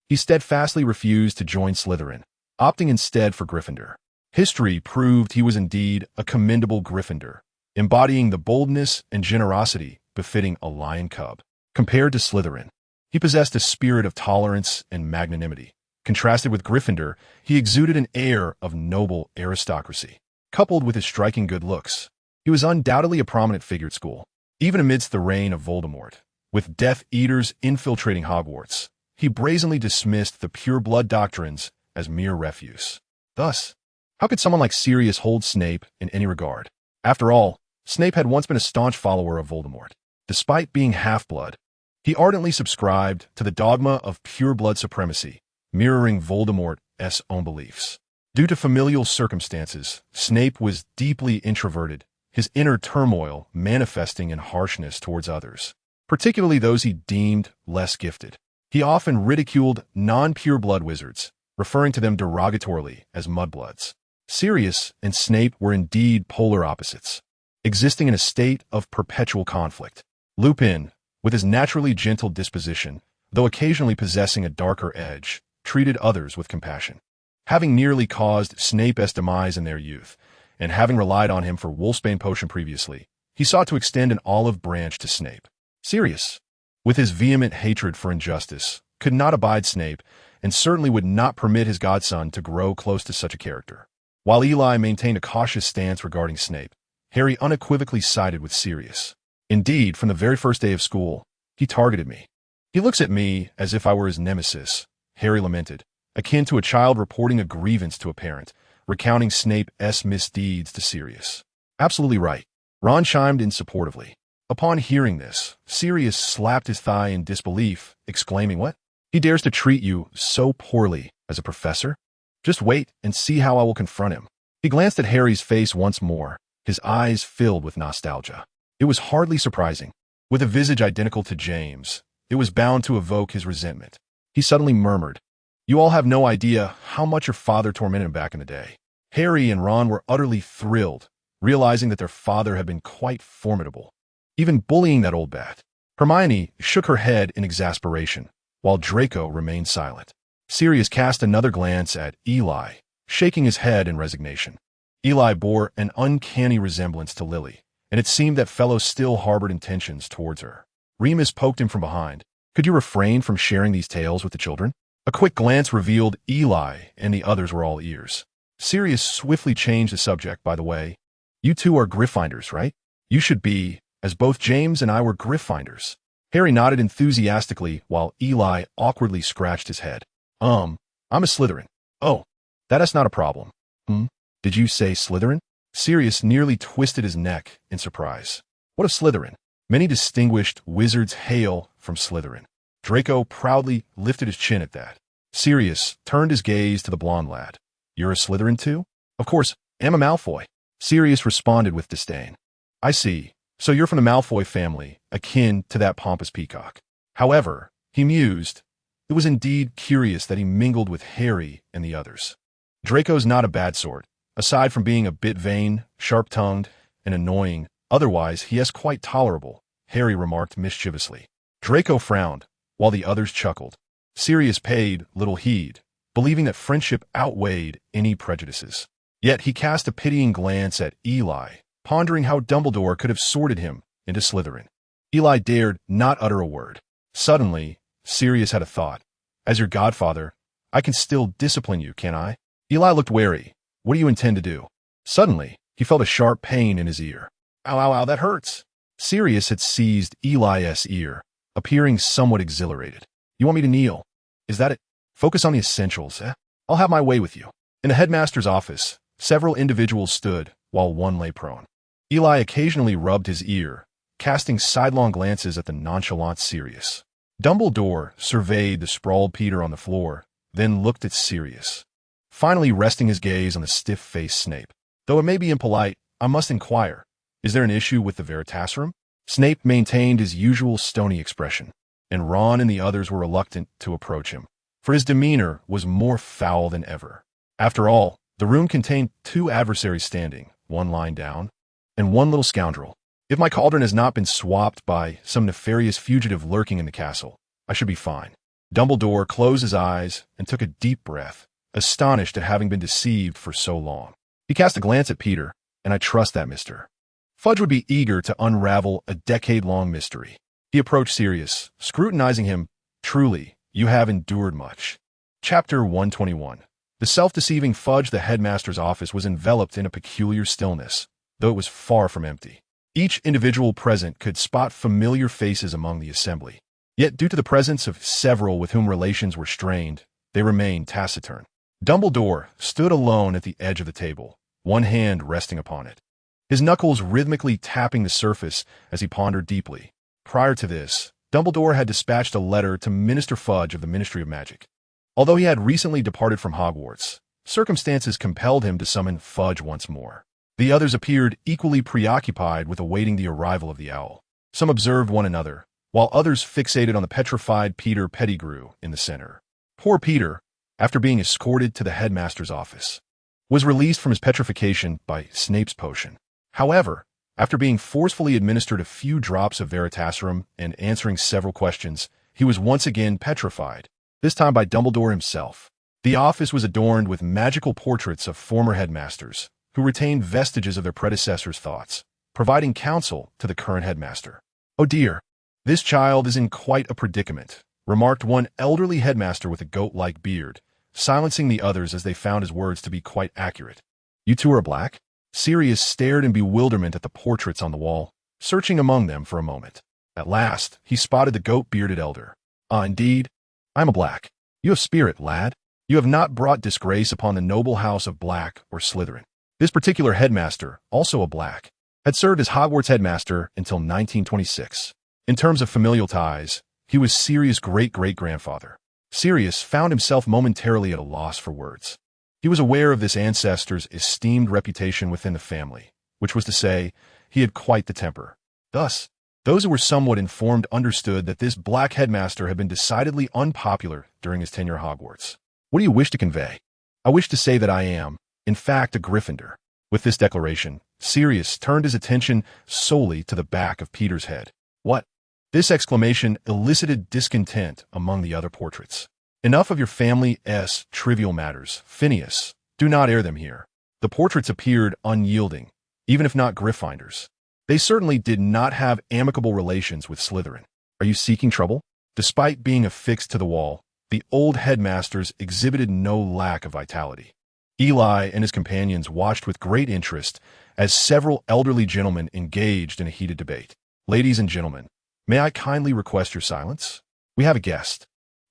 he steadfastly refused to join Slytherin, opting instead for Gryffindor. History proved he was indeed a commendable Gryffindor, embodying the boldness and generosity befitting a lion cub. Compared to Slytherin, he possessed a spirit of tolerance and magnanimity. Contrasted with Gryffindor, he exuded an air of noble aristocracy. Coupled with his striking good looks, he was undoubtedly a prominent figure at school. Even amidst the reign of Voldemort, with Death Eaters infiltrating Hogwarts, he brazenly dismissed the pure-blood doctrines as mere refuse. Thus, how could someone like Sirius hold Snape in any regard? After all, Snape had once been a staunch follower of Voldemort. Despite being half-blood, he ardently subscribed to the dogma of pure-blood supremacy, mirroring Voldemort's own beliefs. Due to familial circumstances, Snape was deeply introverted, his inner turmoil manifesting in harshness towards others, particularly those he deemed less gifted. He often ridiculed non-pure-blood wizards, referring to them derogatorily as mudbloods. Sirius and Snape were indeed polar opposites, existing in a state of perpetual conflict. Lupin, with his naturally gentle disposition, though occasionally possessing a darker edge, treated others with compassion. Having nearly caused Snape's demise in their youth, and having relied on him for Wolfsbane potion previously, he sought to extend an olive branch to Snape. Sirius, with his vehement hatred for injustice, could not abide Snape, and certainly would not permit his godson to grow close to such a character. While Eli maintained a cautious stance regarding Snape, Harry unequivocally sided with Sirius. Indeed, from the very first day of school, he targeted me. "He looks at me as if I were his nemesis," Harry lamented, akin to a child reporting a grievance to a parent, recounting Snape's misdeeds to Sirius. "Absolutely right," Ron chimed in supportively. Upon hearing this, Sirius slapped his thigh in disbelief, exclaiming, "What? He dares to treat you so poorly as a professor? Just wait and see how I will confront him." He glanced at Harry's face once more, his eyes filled with nostalgia. It was hardly surprising. With a visage identical to James, it was bound to evoke his resentment. He suddenly murmured, "You all have no idea how much your father tormented him back in the day." Harry and Ron were utterly thrilled, realizing that their father had been quite formidable, even bullying that old bat. Hermione shook her head in exasperation, while Draco remained silent. Sirius cast another glance at Eli, shaking his head in resignation. Eli bore an uncanny resemblance to Lily, and it seemed that fellow still harbored intentions towards her. Remus poked him from behind. "Could you refrain from sharing these tales with the children?" A quick glance revealed Eli, and the others were all ears. Sirius swiftly changed the subject. "By the way, you two are Gryffindors, right? You should be, as both James and I were Gryffindors." Harry nodded enthusiastically while Eli awkwardly scratched his head. I'm a Slytherin." "Oh, that is not a problem." Did you say Slytherin?" Sirius nearly twisted his neck in surprise. "What of Slytherin? Many distinguished wizards hail from Slytherin." Draco proudly lifted his chin at that. Sirius turned his gaze to the blonde lad. "You're a Slytherin too?" "Of course, I'm a Malfoy." Sirius responded with disdain. "I see. So you're from the Malfoy family, akin to that pompous peacock." However, he mused, It was indeed curious that he mingled with Harry and the others. Draco's not a bad sort. Aside from being a bit vain, sharp-tongued, and annoying, otherwise he is quite tolerable, Harry remarked mischievously. Draco frowned, while the others chuckled. Sirius paid little heed, believing that friendship outweighed any prejudices. Yet he cast a pitying glance at Eli, pondering how Dumbledore could have sorted him into Slytherin. Eli dared not utter a word. Suddenly, Sirius had a thought. As your godfather, I can still discipline you, can't I? Eli looked wary. What do you intend to do? Suddenly, he felt a sharp pain in his ear. Ow, ow, ow, that hurts. Sirius had seized Eli's ear, appearing somewhat exhilarated. You want me to kneel? Is that it? Focus on the essentials, eh? I'll have my way with you. In the headmaster's office, several individuals stood, while one lay prone. Eli occasionally rubbed his ear, casting sidelong glances at the nonchalant Sirius. Dumbledore surveyed the sprawled Peter on the floor, then looked at Sirius, finally resting his gaze on the stiff-faced Snape. Though it may be impolite, I must inquire, is there an issue with the Veritaserum? Snape maintained his usual stony expression, and Ron and the others were reluctant to approach him, for his demeanor was more foul than ever. After all, the room contained two adversaries standing, one lying down, and one little scoundrel. If my cauldron has not been swapped by some nefarious fugitive lurking in the castle, I should be fine. Dumbledore closed his eyes and took a deep breath, astonished at having been deceived for so long. He cast a glance at Peter, and I trust that Mr. Fudge would be eager to unravel a decade-long mystery. He approached Sirius, scrutinizing him. Truly, you have endured much. Chapter 121. The self-deceiving Fudge, the headmaster's office, was enveloped in a peculiar stillness, though it was far from empty. Each individual present could spot familiar faces among the assembly. Yet, due to the presence of several with whom relations were strained, they remained taciturn. Dumbledore stood alone at the edge of the table, one hand resting upon it, his knuckles rhythmically tapping the surface as he pondered deeply. Prior to this, Dumbledore had dispatched a letter to Minister Fudge of the Ministry of Magic. Although he had recently departed from Hogwarts, circumstances compelled him to summon Fudge once more. The others appeared equally preoccupied with awaiting the arrival of the owl. Some observed one another, while others fixated on the petrified Peter Pettigrew in the center. Poor Peter, after being escorted to the headmaster's office, was released from his petrification by Snape's potion. However, after being forcefully administered a few drops of Veritaserum and answering several questions, he was once again petrified, this time by Dumbledore himself. The office was adorned with magical portraits of former headmasters, who retained vestiges of their predecessors' thoughts, providing counsel to the current headmaster. Oh dear, this child is in quite a predicament, remarked one elderly headmaster with a goat-like beard, silencing the others as they found his words to be quite accurate. You two are black? Sirius stared in bewilderment at the portraits on the wall, searching among them for a moment. At last, he spotted the goat-bearded elder. Ah, indeed, I'm a black. You have spirit, lad. You have not brought disgrace upon the noble house of Black or Slytherin. This particular headmaster, also a black, had served as Hogwarts headmaster until 1926. In terms of familial ties, he was Sirius' great-great-grandfather. Sirius found himself momentarily at a loss for words. He was aware of this ancestor's esteemed reputation within the family, which was to say, he had quite the temper. Thus, those who were somewhat informed understood that this black headmaster had been decidedly unpopular during his tenure at Hogwarts. What do you wish to convey? I wish to say that I am, in fact, a Gryffindor. With this declaration, Sirius turned his attention solely to the back of Peter's head. What? This exclamation elicited discontent among the other portraits. Enough of your family's trivial matters, Phineas. Do not air them here. The portraits appeared unyielding, even if not Gryffindors. They certainly did not have amicable relations with Slytherin. Are you seeking trouble? Despite being affixed to the wall, the old headmasters exhibited no lack of vitality. Eli and his companions watched with great interest as several elderly gentlemen engaged in a heated debate. Ladies and gentlemen, may I kindly request your silence? We have a guest.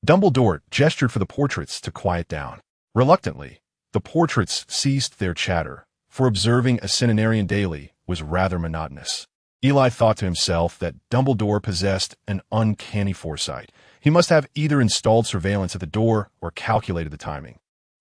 Dumbledore gestured for the portraits to quiet down. Reluctantly, the portraits ceased their chatter, for observing a centenarian daily was rather monotonous. Eli thought to himself that Dumbledore possessed an uncanny foresight. He must have either installed surveillance at the door or calculated the timing.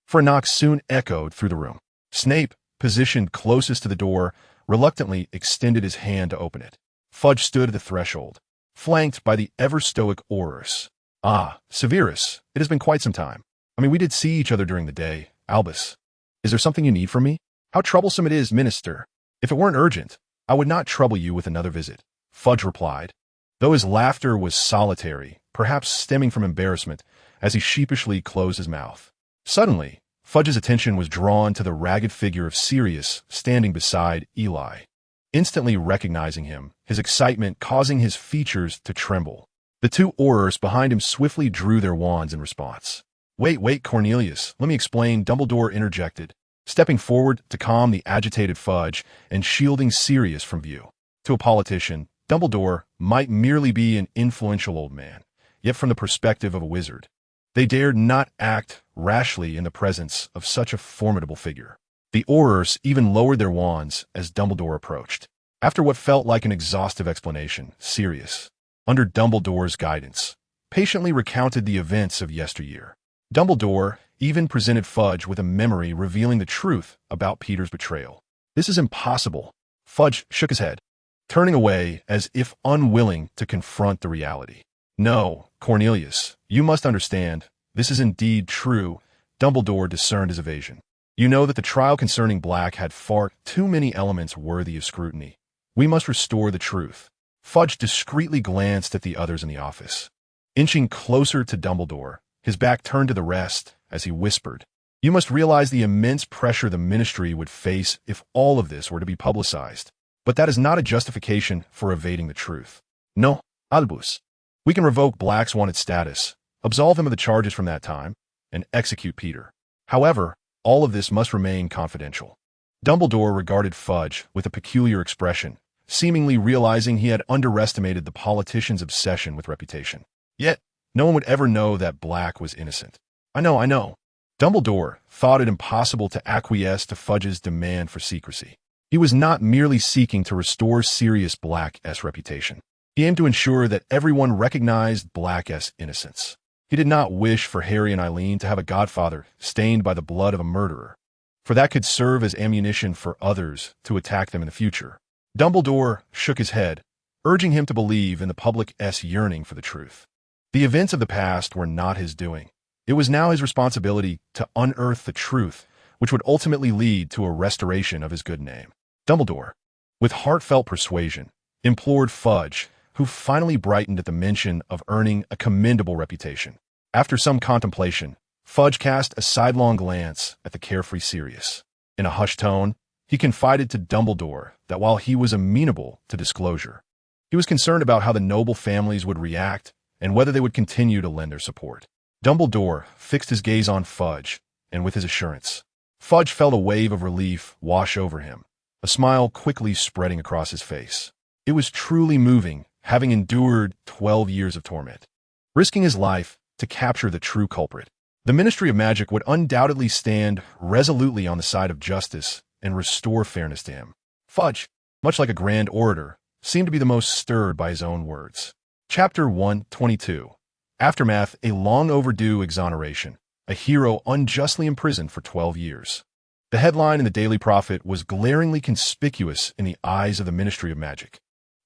For a knock soon echoed through the room. Snape, positioned closest to the door, reluctantly extended his hand to open it. Fudge stood at the threshold, flanked by the ever-stoic Aurors. Ah, Severus, it has been quite some time. I mean, we did see each other during the day. Albus, is there something you need from me? How troublesome it is, minister. If it weren't urgent, I would not trouble you with another visit. Fudge replied, though his laughter was solitary, perhaps stemming from embarrassment, as he sheepishly closed his mouth. Suddenly, Fudge's attention was drawn to the ragged figure of Sirius standing beside Eli. Instantly recognizing him, his excitement causing his features to tremble. The two aurors behind him swiftly drew their wands in response. Wait, Cornelius, let me explain, Dumbledore interjected, stepping forward to calm the agitated Fudge and shielding Sirius from view. To a politician, Dumbledore might merely be an influential old man, yet from the perspective of a wizard, they dared not act rashly in the presence of such a formidable figure. The aurors even lowered their wands as Dumbledore approached. After what felt like an exhaustive explanation, Sirius, under Dumbledore's guidance, patiently recounted the events of yesteryear. Dumbledore even presented Fudge with a memory revealing the truth about Peter's betrayal. This is impossible. Fudge shook his head, turning away as if unwilling to confront the reality. No, Cornelius, you must understand, this is indeed true. Dumbledore discerned his evasion. You know that the trial concerning Black had far too many elements worthy of scrutiny. We must restore the truth. Fudge discreetly glanced at the others in the office. Inching closer to Dumbledore, his back turned to the rest as he whispered, you must realize the immense pressure the ministry would face if all of this were to be publicized. But that is not a justification for evading the truth. No, Albus. We can revoke Black's wanted status, absolve him of the charges from that time, and execute Peter. However, all of this must remain confidential. Dumbledore regarded Fudge with a peculiar expression, seemingly realizing he had underestimated the politician's obsession with reputation. Yet, no one would ever know that Black was innocent. I know. Dumbledore thought it impossible to acquiesce to Fudge's demand for secrecy. He was not merely seeking to restore Sirius Black's reputation. He aimed to ensure that everyone recognized Black's innocence. He did not wish for Harry and Eileen to have a godfather stained by the blood of a murderer, for that could serve as ammunition for others to attack them in the future. Dumbledore shook his head, urging him to believe in the public's yearning for the truth. The events of the past were not his doing. It was now his responsibility to unearth the truth, which would ultimately lead to a restoration of his good name. Dumbledore, with heartfelt persuasion, implored Fudge, who finally brightened at the mention of earning a commendable reputation. After some contemplation, Fudge cast a sidelong glance at the carefree Sirius. In a hushed tone, he confided to Dumbledore that while he was amenable to disclosure, he was concerned about how the noble families would react and whether they would continue to lend their support. Dumbledore fixed his gaze on Fudge, and with his assurance, Fudge felt a wave of relief wash over him, a smile quickly spreading across his face. It was truly moving, having endured 12 years of torment, risking his life to capture the true culprit. The Ministry of Magic would undoubtedly stand resolutely on the side of justice and restore fairness to him. Fudge, much like a grand orator, seemed to be the most stirred by his own words. Chapter 122. Aftermath, a long overdue exoneration, a hero unjustly imprisoned for 12 years. The headline in the Daily Prophet was glaringly conspicuous in the eyes of the Ministry of Magic.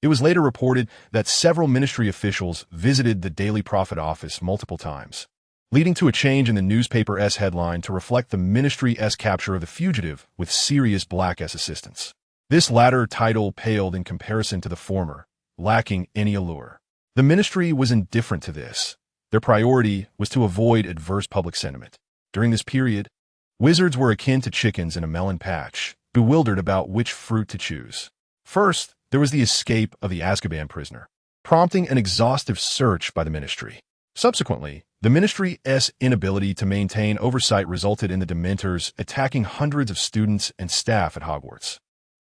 It was later reported that several ministry officials visited the Daily Prophet office multiple times, leading to a change in the newspaper's headline to reflect the ministry's capture of the fugitive with Sirius Black's assistance. This latter title paled in comparison to the former, lacking any allure. The ministry was indifferent to this. Their priority was to avoid adverse public sentiment. During this period, wizards were akin to chickens in a melon patch, bewildered about which fruit to choose. First, there was the escape of the Azkaban prisoner, prompting an exhaustive search by the ministry. Subsequently, the ministry's inability to maintain oversight resulted in the Dementors attacking hundreds of students and staff at Hogwarts.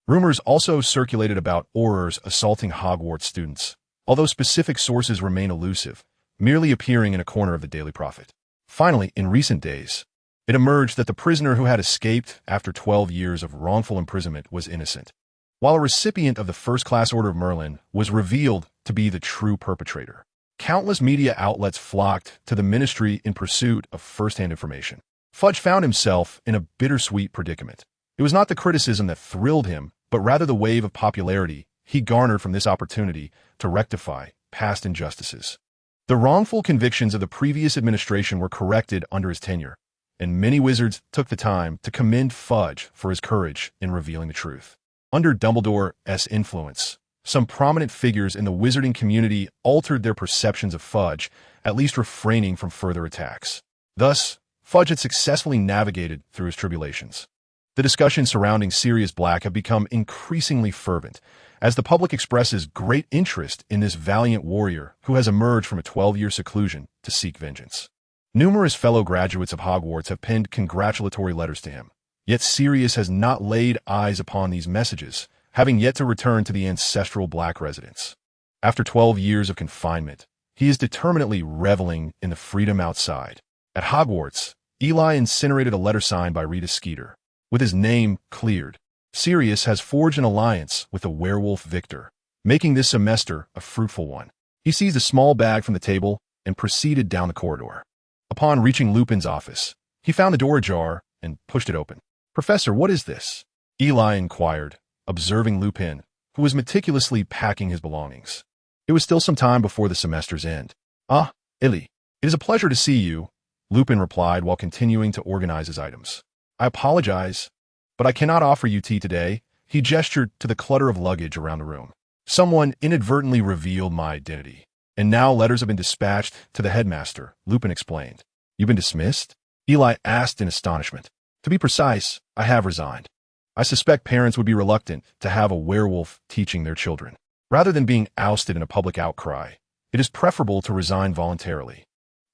Rumors also circulated about Aurors assaulting Hogwarts students, although specific sources remain elusive, merely appearing in a corner of the Daily Prophet. Finally, in recent days, it emerged that the prisoner who had escaped after 12 years of wrongful imprisonment was innocent, while a recipient of the First-Class Order of Merlin was revealed to be the true perpetrator. Countless media outlets flocked to the ministry in pursuit of first-hand information. Fudge found himself in a bittersweet predicament. It was not the criticism that thrilled him, but rather the wave of popularity he garnered from this opportunity to rectify past injustices. The wrongful convictions of the previous administration were corrected under his tenure, and many wizards took the time to commend Fudge for his courage in revealing the truth. Under Dumbledore's influence, some prominent figures in the wizarding community altered their perceptions of Fudge, at least refraining from further attacks. Thus, Fudge had successfully navigated through his tribulations. The discussions surrounding Sirius Black have become increasingly fervent, as the public expresses great interest in this valiant warrior who has emerged from a 12-year seclusion to seek vengeance. Numerous fellow graduates of Hogwarts have penned congratulatory letters to him, yet Sirius has not laid eyes upon these messages, having yet to return to the ancestral Black residence. After 12 years of confinement, he is determinedly reveling in the freedom outside. At Hogwarts, Eli incinerated a letter signed by Rita Skeeter. With his name cleared, Sirius has forged an alliance with the werewolf Victor, making this semester a fruitful one. He seized a small bag from the table and proceeded down the corridor. Upon reaching Lupin's office, he found the door ajar and pushed it open. "Professor, what is this?" Eli inquired, observing Lupin, who was meticulously packing his belongings. It was still some time before the semester's end. "Ah, Eli, it is a pleasure to see you," Lupin replied while continuing to organize his items. "I apologize, but I cannot offer you tea today." He gestured to the clutter of luggage around the room. "Someone inadvertently revealed my identity, and now letters have been dispatched to the headmaster," Lupin explained. "You've been dismissed?" Eli asked in astonishment. "To be precise, I have resigned. I suspect parents would be reluctant to have a werewolf teaching their children. Rather than being ousted in a public outcry, it is preferable to resign voluntarily."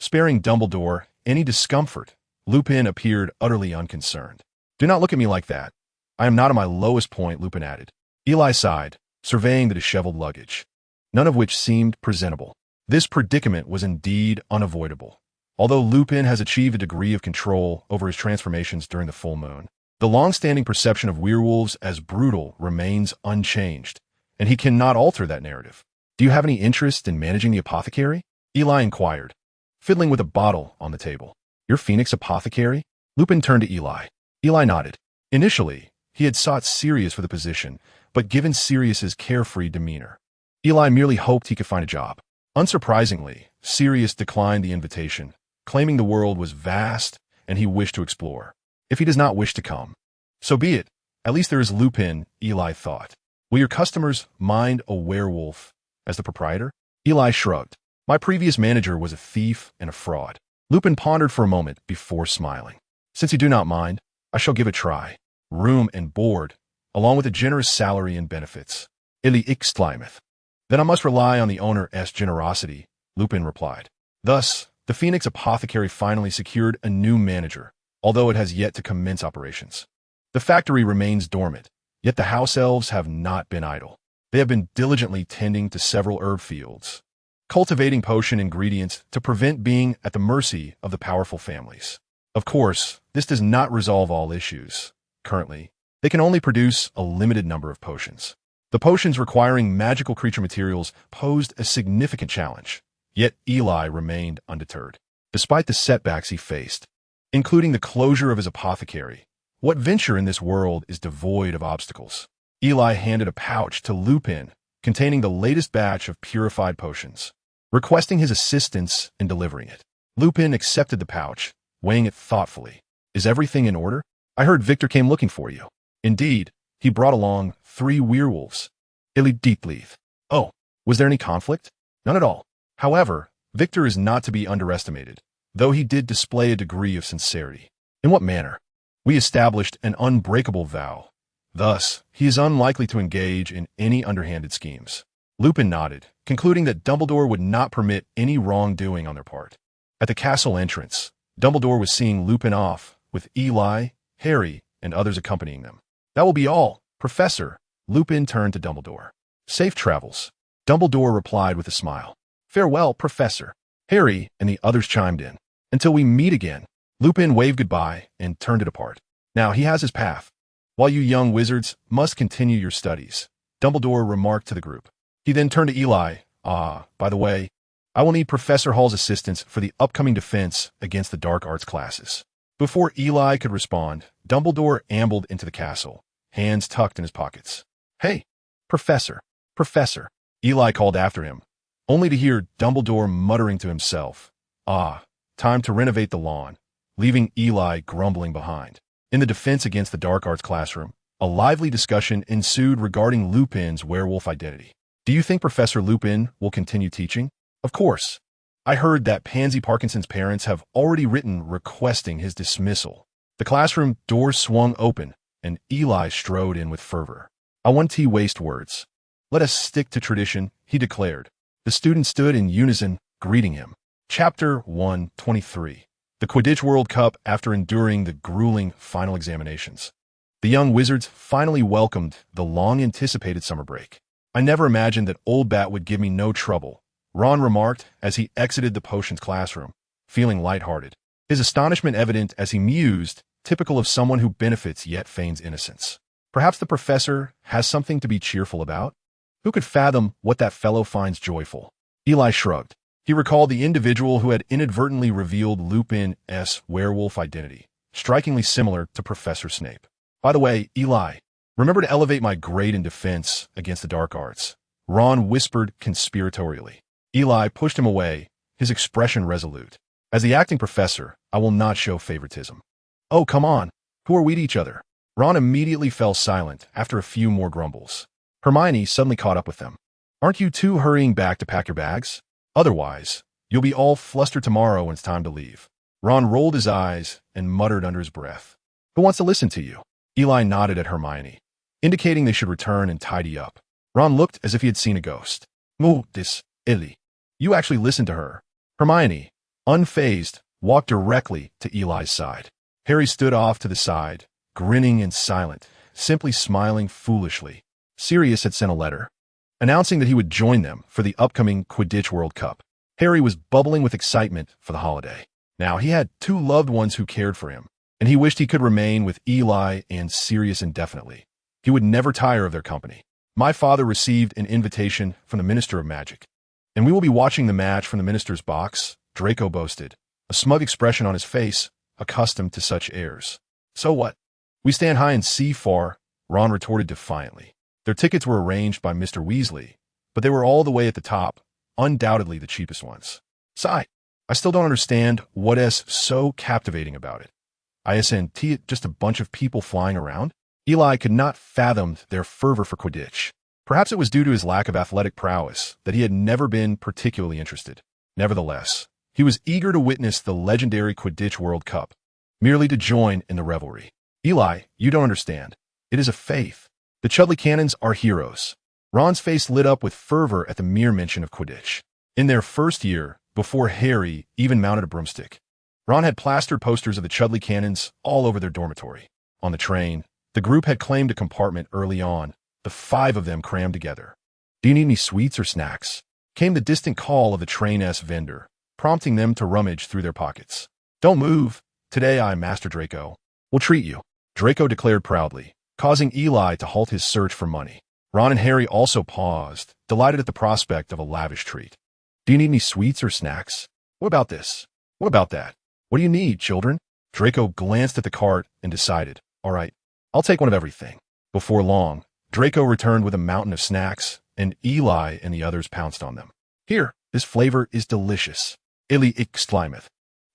Sparing Dumbledore any discomfort, Lupin appeared utterly unconcerned. "Do not look at me like that. I am not at my lowest point," Lupin added. Eli sighed, surveying the disheveled luggage, none of which seemed presentable. This predicament was indeed unavoidable. Although Lupin has achieved a degree of control over his transformations during the full moon, the long-standing perception of werewolves as brutal remains unchanged, and he cannot alter that narrative. "Do you have any interest in managing the apothecary?" Eli inquired, fiddling with a bottle on the table. "Your Phoenix apothecary?" Lupin turned to Eli. Eli nodded. Initially, he had sought Sirius for the position, but given Sirius's carefree demeanor, Eli merely hoped he could find a job. Unsurprisingly, Sirius declined the invitation, claiming the world was vast and he wished to explore. If he does not wish to come, so be it. At least there is Lupin, Eli thought. "Will your customers mind a werewolf as the proprietor?" Eli shrugged. "My previous manager was a thief and a fraud." Lupin pondered for a moment before smiling. "Since you do not mind, I shall give it a try. Room and board, along with a generous salary and benefits." Eli exclaimed. "Then I must rely on the owner's generosity," Lupin replied. Thus, the Phoenix Apothecary finally secured a new manager, although it has yet to commence operations. The factory remains dormant, yet the house elves have not been idle. They have been diligently tending to several herb fields, cultivating potion ingredients to prevent being at the mercy of the powerful families. Of course, this does not resolve all issues. Currently, they can only produce a limited number of potions. The potions requiring magical creature materials posed a significant challenge, yet Eli remained undeterred. Despite the setbacks he faced, including the closure of his apothecary, what venture in this world is devoid of obstacles? Eli handed a pouch to Lupin containing the latest batch of purified potions, requesting his assistance in delivering it. Lupin accepted the pouch, weighing it thoughtfully. "Is everything in order? I heard Victor came looking for you." "Indeed, he brought along 3 werewolves." Ili deeply. "Oh, was there any conflict?" "None at all. However, Victor is not to be underestimated, though he did display a degree of sincerity." "In what manner?" "We established an unbreakable vow. Thus, he is unlikely to engage in any underhanded schemes." Lupin nodded, concluding that Dumbledore would not permit any wrongdoing on their part. At the castle entrance, Dumbledore was seeing Lupin off, with Eli, Harry, and others accompanying them. "That will be all, Professor." Lupin turned to Dumbledore. "Safe travels," Dumbledore replied with a smile. "Farewell, Professor." Harry and the others chimed in. "Until we meet again." Lupin waved goodbye and turned to depart. Now he has his path, while you young wizards must continue your studies, Dumbledore remarked to the group. He then turned to Eli. By the way, I will need Professor Hall's assistance for the upcoming defense against the dark arts classes. Before Eli could respond, Dumbledore ambled into the castle, hands tucked in his pockets. "Hey, Professor, Professor," Eli called after him, only to hear Dumbledore muttering to himself, "Ah, time to renovate the lawn," leaving Eli grumbling behind. In the Defense Against the Dark Arts classroom, a lively discussion ensued regarding Lupin's werewolf identity. "Do you think Professor Lupin will continue teaching?" "Of course. I heard that Pansy Parkinson's parents have already written requesting his dismissal." The classroom doors swung open, and Eli strode in with fervor. "I won't waste words. Let us stick to tradition," he declared. The students stood in unison, greeting him. Chapter 123. The Quidditch World Cup after enduring the grueling final examinations. The young wizards finally welcomed the long-anticipated summer break. "I never imagined that Old Bat would give me no trouble," Ron remarked as he exited the potions classroom, feeling lighthearted. His astonishment evident as he mused, typical of someone who benefits yet feigns innocence. Perhaps the professor has something to be cheerful about? Who could fathom what that fellow finds joyful? Eli shrugged. He recalled the individual who had inadvertently revealed Lupin's werewolf identity, strikingly similar to Professor Snape. "By the way, Eli, remember to elevate my grade in Defense Against the Dark Arts," Ron whispered conspiratorially. Eli pushed him away, his expression resolute. "As the acting professor, I will not show favoritism." "Oh, come on. Who are we to each other?" Ron immediately fell silent after a few more grumbles. Hermione suddenly caught up with them. "Aren't you two hurrying back to pack your bags? Otherwise, you'll be all flustered tomorrow when it's time to leave." Ron rolled his eyes and muttered under his breath, "Who wants to listen to you?" Eli nodded at Hermione, indicating they should return and tidy up. Ron looked as if he had seen a ghost. "This, Eli. You actually listened to her." Hermione, unfazed, walked directly to Eli's side. Harry stood off to the side, grinning and silent, simply smiling foolishly. Sirius had sent a letter, announcing that he would join them for the upcoming Quidditch World Cup. Harry was bubbling with excitement for the holiday. Now he had two loved ones who cared for him, and he wished he could remain with Eli and Sirius indefinitely. He would never tire of their company. "My father received an invitation from the Minister of Magic, and we will be watching the match from the minister's box," Draco boasted, a smug expression on his face, accustomed to such airs. "So what? We stand high and see far," Ron retorted defiantly. Their tickets were arranged by Mr. Weasley, but they were all the way at the top, undoubtedly the cheapest ones. "Sigh, I still don't understand what is so captivating about it. Isn't just a bunch of people flying around?" Eli could not fathom their fervor for Quidditch. Perhaps it was due to his lack of athletic prowess that he had never been particularly interested. Nevertheless, he was eager to witness the legendary Quidditch World Cup, merely to join in the revelry. "Eli, you don't understand. It is a faith. The Chudley Cannons are heroes." Ron's face lit up with fervor at the mere mention of Quidditch. In their first year, before Harry even mounted a broomstick, Ron had plastered posters of the Chudley Cannons all over their dormitory. On the train, the group had claimed a compartment early on, the five of them crammed together. "Do you need any sweets or snacks?" came the distant call of the train-s vendor, prompting them to rummage through their pockets. "Don't move. Today I, Master Draco, will treat you," Draco declared proudly, causing Eli to halt his search for money. Ron and Harry also paused, delighted at the prospect of a lavish treat. "Do you need any sweets or snacks? What about this? What about that? What do you need, children?" Draco glanced at the cart and decided, "All right, I'll take one of everything." Before long, Draco returned with a mountain of snacks, and Eli and the others pounced on them. "Here, this flavor is delicious," Eli exclaimed,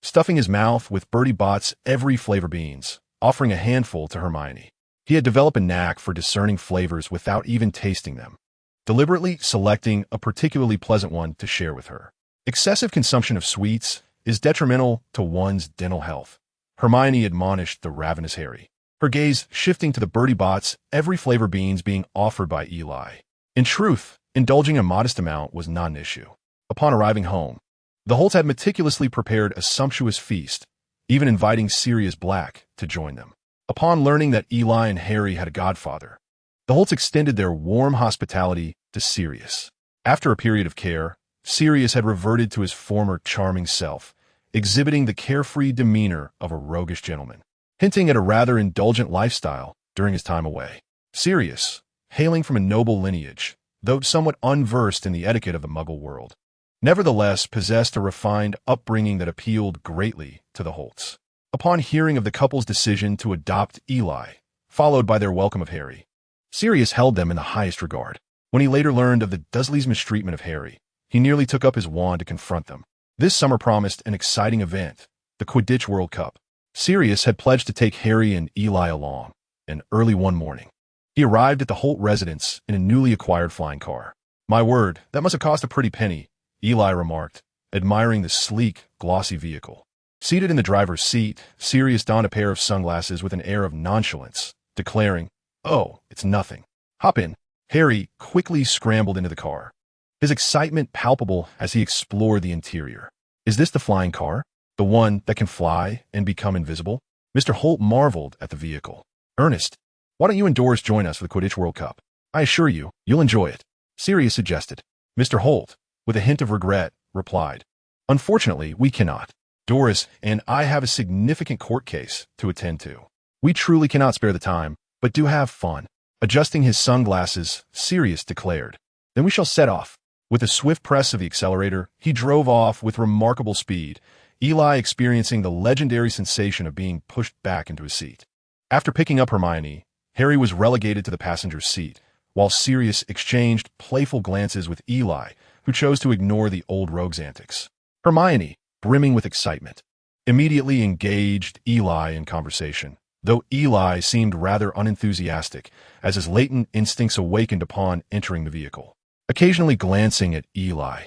stuffing his mouth with Bertie Bott's every flavor beans, offering a handful to Hermione. He had developed a knack for discerning flavors without even tasting them, deliberately selecting a particularly pleasant one to share with her. "Excessive consumption of sweets is detrimental to one's dental health," Hermione admonished the ravenous Harry, her gaze shifting to the Bertie Bott's every flavor beans being offered by Eli. In truth, indulging a modest amount was not an issue. Upon arriving home, the Holts had meticulously prepared a sumptuous feast, even inviting Sirius Black to join them. Upon learning that Eli and Harry had a godfather, the Holts extended their warm hospitality to Sirius. After a period of care, Sirius had reverted to his former charming self, exhibiting the carefree demeanor of a roguish gentleman, hinting at a rather indulgent lifestyle during his time away. Sirius, hailing from a noble lineage, though somewhat unversed in the etiquette of the Muggle world, nevertheless possessed a refined upbringing that appealed greatly to the Holts. Upon hearing of the couple's decision to adopt Eli, followed by their welcome of Harry, Sirius held them in the highest regard. When he later learned of the Dursley's mistreatment of Harry, he nearly took up his wand to confront them. This summer promised an exciting event, the Quidditch World Cup. Sirius had pledged to take Harry and Eli along, and early one morning, he arrived at the Holt residence in a newly acquired flying car. "My word, that must have cost a pretty penny," Eli remarked, admiring the sleek, glossy vehicle. Seated in the driver's seat, Sirius donned a pair of sunglasses with an air of nonchalance, declaring, "Oh, it's nothing. Hop in." Harry quickly scrambled into the car, his excitement palpable as he explored the interior. "Is this the flying car? The one that can fly and become invisible?" Mr. Holt marveled at the vehicle. "Ernest, why don't you and Doris join us for the Quidditch World Cup? I assure you, you'll enjoy it," Sirius suggested. Mr. Holt, with a hint of regret, replied, "Unfortunately, we cannot. Doris and I have a significant court case to attend to. We truly cannot spare the time, but do have fun." Adjusting his sunglasses, Sirius declared, "Then we shall set off." With a swift press of the accelerator, he drove off with remarkable speed, Eli experiencing the legendary sensation of being pushed back into his seat. After picking up Hermione, Harry was relegated to the passenger's seat, while Sirius exchanged playful glances with Eli, who chose to ignore the old rogue's antics. Hermione, brimming with excitement, immediately engaged Eli in conversation, though Eli seemed rather unenthusiastic as his latent instincts awakened upon entering the vehicle. Occasionally glancing at Eli,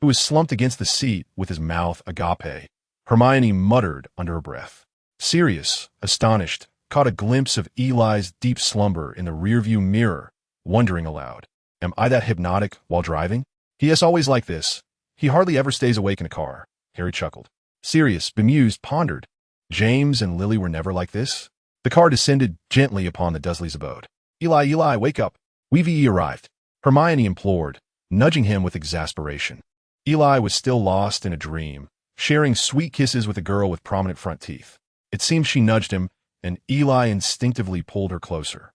who was slumped against the seat with his mouth agape, Hermione muttered under her breath. Sirius, astonished, caught a glimpse of Eli's deep slumber in the rearview mirror, wondering aloud, "Am I that hypnotic while driving?" "He is always like this. He hardly ever stays awake in a car," Harry chuckled. Sirius, bemused, pondered. James and Lily were never like this? The car descended gently upon the Dursleys' abode. Eli, wake up. We've arrived," Hermione implored, nudging him with exasperation. Eli was still lost in a dream, sharing sweet kisses with a girl with prominent front teeth. It seemed she nudged him, and Eli instinctively pulled her closer.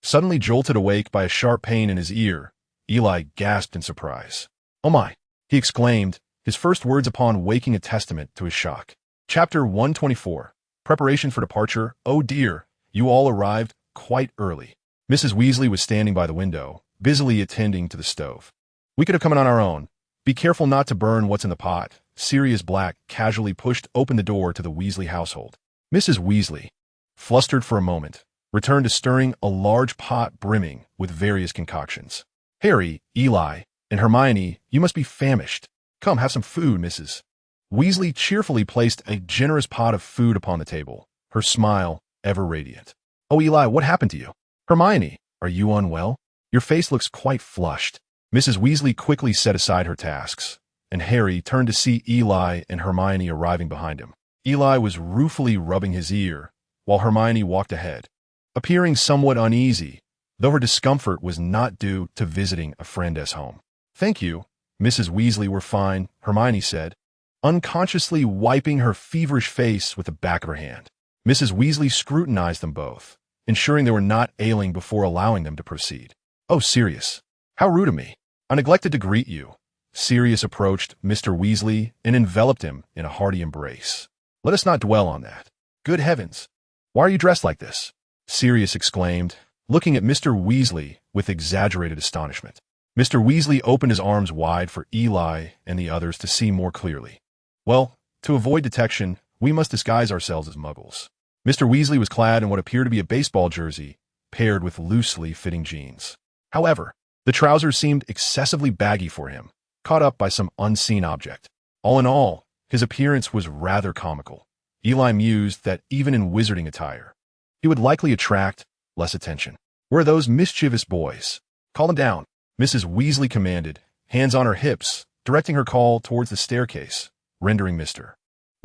Suddenly jolted awake by a sharp pain in his ear, Eli gasped in surprise. "Oh my," he exclaimed, his first words upon waking a testament to his shock. Chapter 124. Preparation for departure. "Oh dear, you all arrived quite early." Mrs. Weasley was standing by the window, busily attending to the stove. "We could have come in on our own. Be careful not to burn what's in the pot." Sirius Black casually pushed open the door to the Weasley household. Mrs. Weasley, flustered for a moment, returned to stirring a large pot brimming with various concoctions. "Harry, Eli, and Hermione, you must be famished. Come, have some food, Mrs. Weasley cheerfully placed a generous pot of food upon the table, her smile ever radiant. "Oh, Eli, what happened to you?" "Hermione, are you unwell? Your face looks quite flushed." Mrs. Weasley quickly set aside her tasks, and Harry turned to see Eli and Hermione arriving behind him. Eli was ruefully rubbing his ear, while Hermione walked ahead, appearing somewhat uneasy, though her discomfort was not due to visiting a friend's home. "Thank you, Mrs. Weasley, we're fine," Hermione said, unconsciously wiping her feverish face with the back of her hand. Mrs. Weasley scrutinized them both, ensuring they were not ailing before allowing them to proceed. "Oh, Sirius, how rude of me. I neglected to greet you." Sirius approached Mr. Weasley and enveloped him in a hearty embrace. "Let us not dwell on that. Good heavens, why are you dressed like this?" Sirius exclaimed, looking at Mr. Weasley with exaggerated astonishment. Mr. Weasley opened his arms wide for Eli and the others to see more clearly. "Well, to avoid detection, we must disguise ourselves as muggles." Mr. Weasley was clad in what appeared to be a baseball jersey, paired with loosely fitting jeans. However, the trousers seemed excessively baggy for him, caught up by some unseen object. All in all, his appearance was rather comical. Eli mused that even in wizarding attire, he would likely attract less attention. "Where are those mischievous boys? Call them down," Mrs. Weasley commanded, hands on her hips, directing her call towards the staircase, rendering Mr.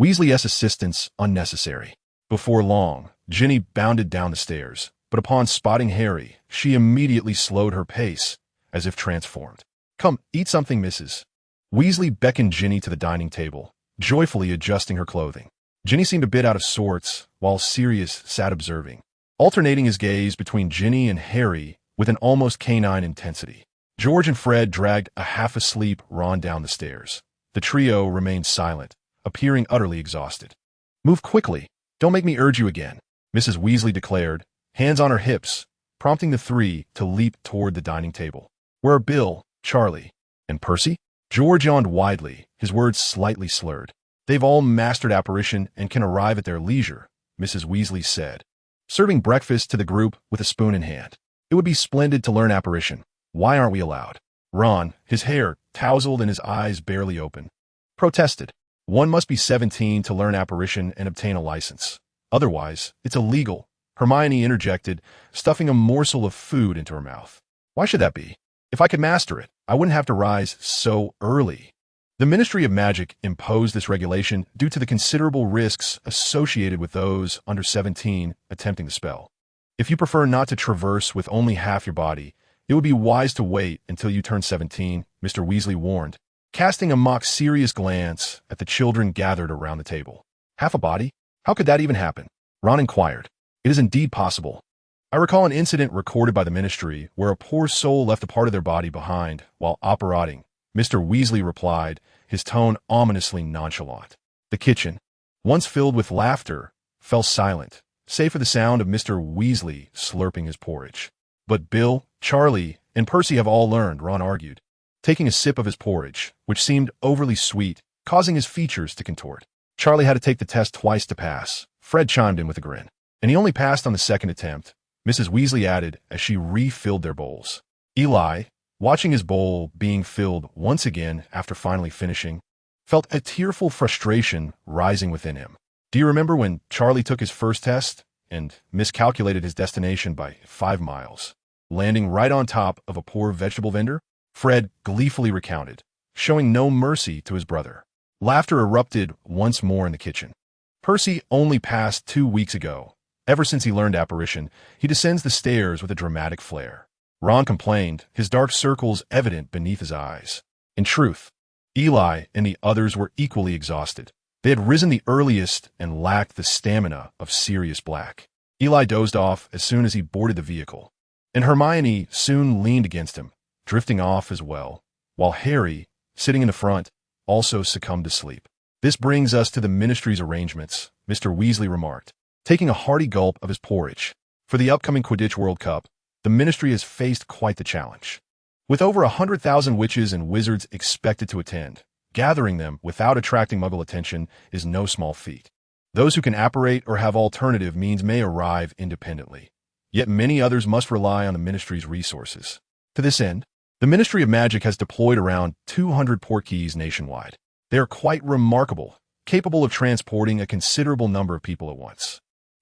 Weasley's assistance unnecessary. Before long, Ginny bounded down the stairs, but upon spotting Harry, she immediately slowed her pace, as if transformed. "Come, eat something, Mrs. Weasley beckoned Ginny to the dining table, joyfully adjusting her clothing. Ginny seemed a bit out of sorts, while Sirius sat observing, alternating his gaze between Ginny and Harry with an almost canine intensity. George and Fred dragged a half-asleep Ron down the stairs. The trio remained silent, appearing utterly exhausted. "Move quickly. Don't make me urge you again," Mrs. Weasley declared, hands on her hips, prompting the three to leap toward the dining table. "Where are Bill, Charlie, and Percy?" George yawned widely, his words slightly slurred. "They've all mastered apparition and can arrive at their leisure," Mrs. Weasley said, serving breakfast to the group with a spoon in hand. "It would be splendid to learn apparition. Why aren't we allowed?" Ron, his hair tousled and his eyes barely open, protested. "One must be 17 to learn apparition and obtain a license. Otherwise, it's illegal," Hermione interjected, stuffing a morsel of food into her mouth. "Why should that be? If I could master it, I wouldn't have to rise so early." The Ministry of Magic imposed this regulation due to the considerable risks associated with those under 17 attempting the spell. "If you prefer not to traverse with only half your body, it would be wise to wait until you turn 17, Mr. Weasley warned, casting a mock-serious glance at the children gathered around the table. "Half a body? How could that even happen?" Ron inquired. "It is indeed possible. I recall an incident recorded by the Ministry where a poor soul left a part of their body behind while operating," Mr. Weasley replied, his tone ominously nonchalant. The kitchen, once filled with laughter, fell silent, save for the sound of Mr. Weasley slurping his porridge. "But Bill, Charlie, and Percy have all learned," Ron argued, taking a sip of his porridge, which seemed overly sweet, causing his features to contort. "Charlie had to take the test twice to pass," Fred chimed in with a grin. "And he only passed on the second attempt," Mrs. Weasley added as she refilled their bowls. Eli, watching his bowl being filled once again after finally finishing, felt a tearful frustration rising within him. "Do you remember when Charlie took his first test and miscalculated his destination by 5 miles, landing right on top of a poor vegetable vendor?" Fred gleefully recounted, showing no mercy to his brother. Laughter erupted once more in the kitchen. "Percy only passed 2 weeks ago. Ever since he learned apparition, he descends the stairs with a dramatic flair." Ron complained, his dark circles evident beneath his eyes. In truth, Eli and the others were equally exhausted. They had risen the earliest and lacked the stamina of Sirius Black. Eli dozed off as soon as he boarded the vehicle, and Hermione soon leaned against him, drifting off as well, while Harry, sitting in the front, also succumbed to sleep. "This brings us to the Ministry's arrangements," Mr. Weasley remarked, taking a hearty gulp of his porridge. "For the upcoming Quidditch World Cup, the Ministry has faced quite the challenge. With over 100,000 witches and wizards expected to attend, gathering them without attracting Muggle attention is no small feat. Those who can apparate or have alternative means may arrive independently, yet many others must rely on the Ministry's resources. To this end, the Ministry of Magic has deployed around 200 portkeys nationwide. They are quite remarkable, capable of transporting a considerable number of people at once.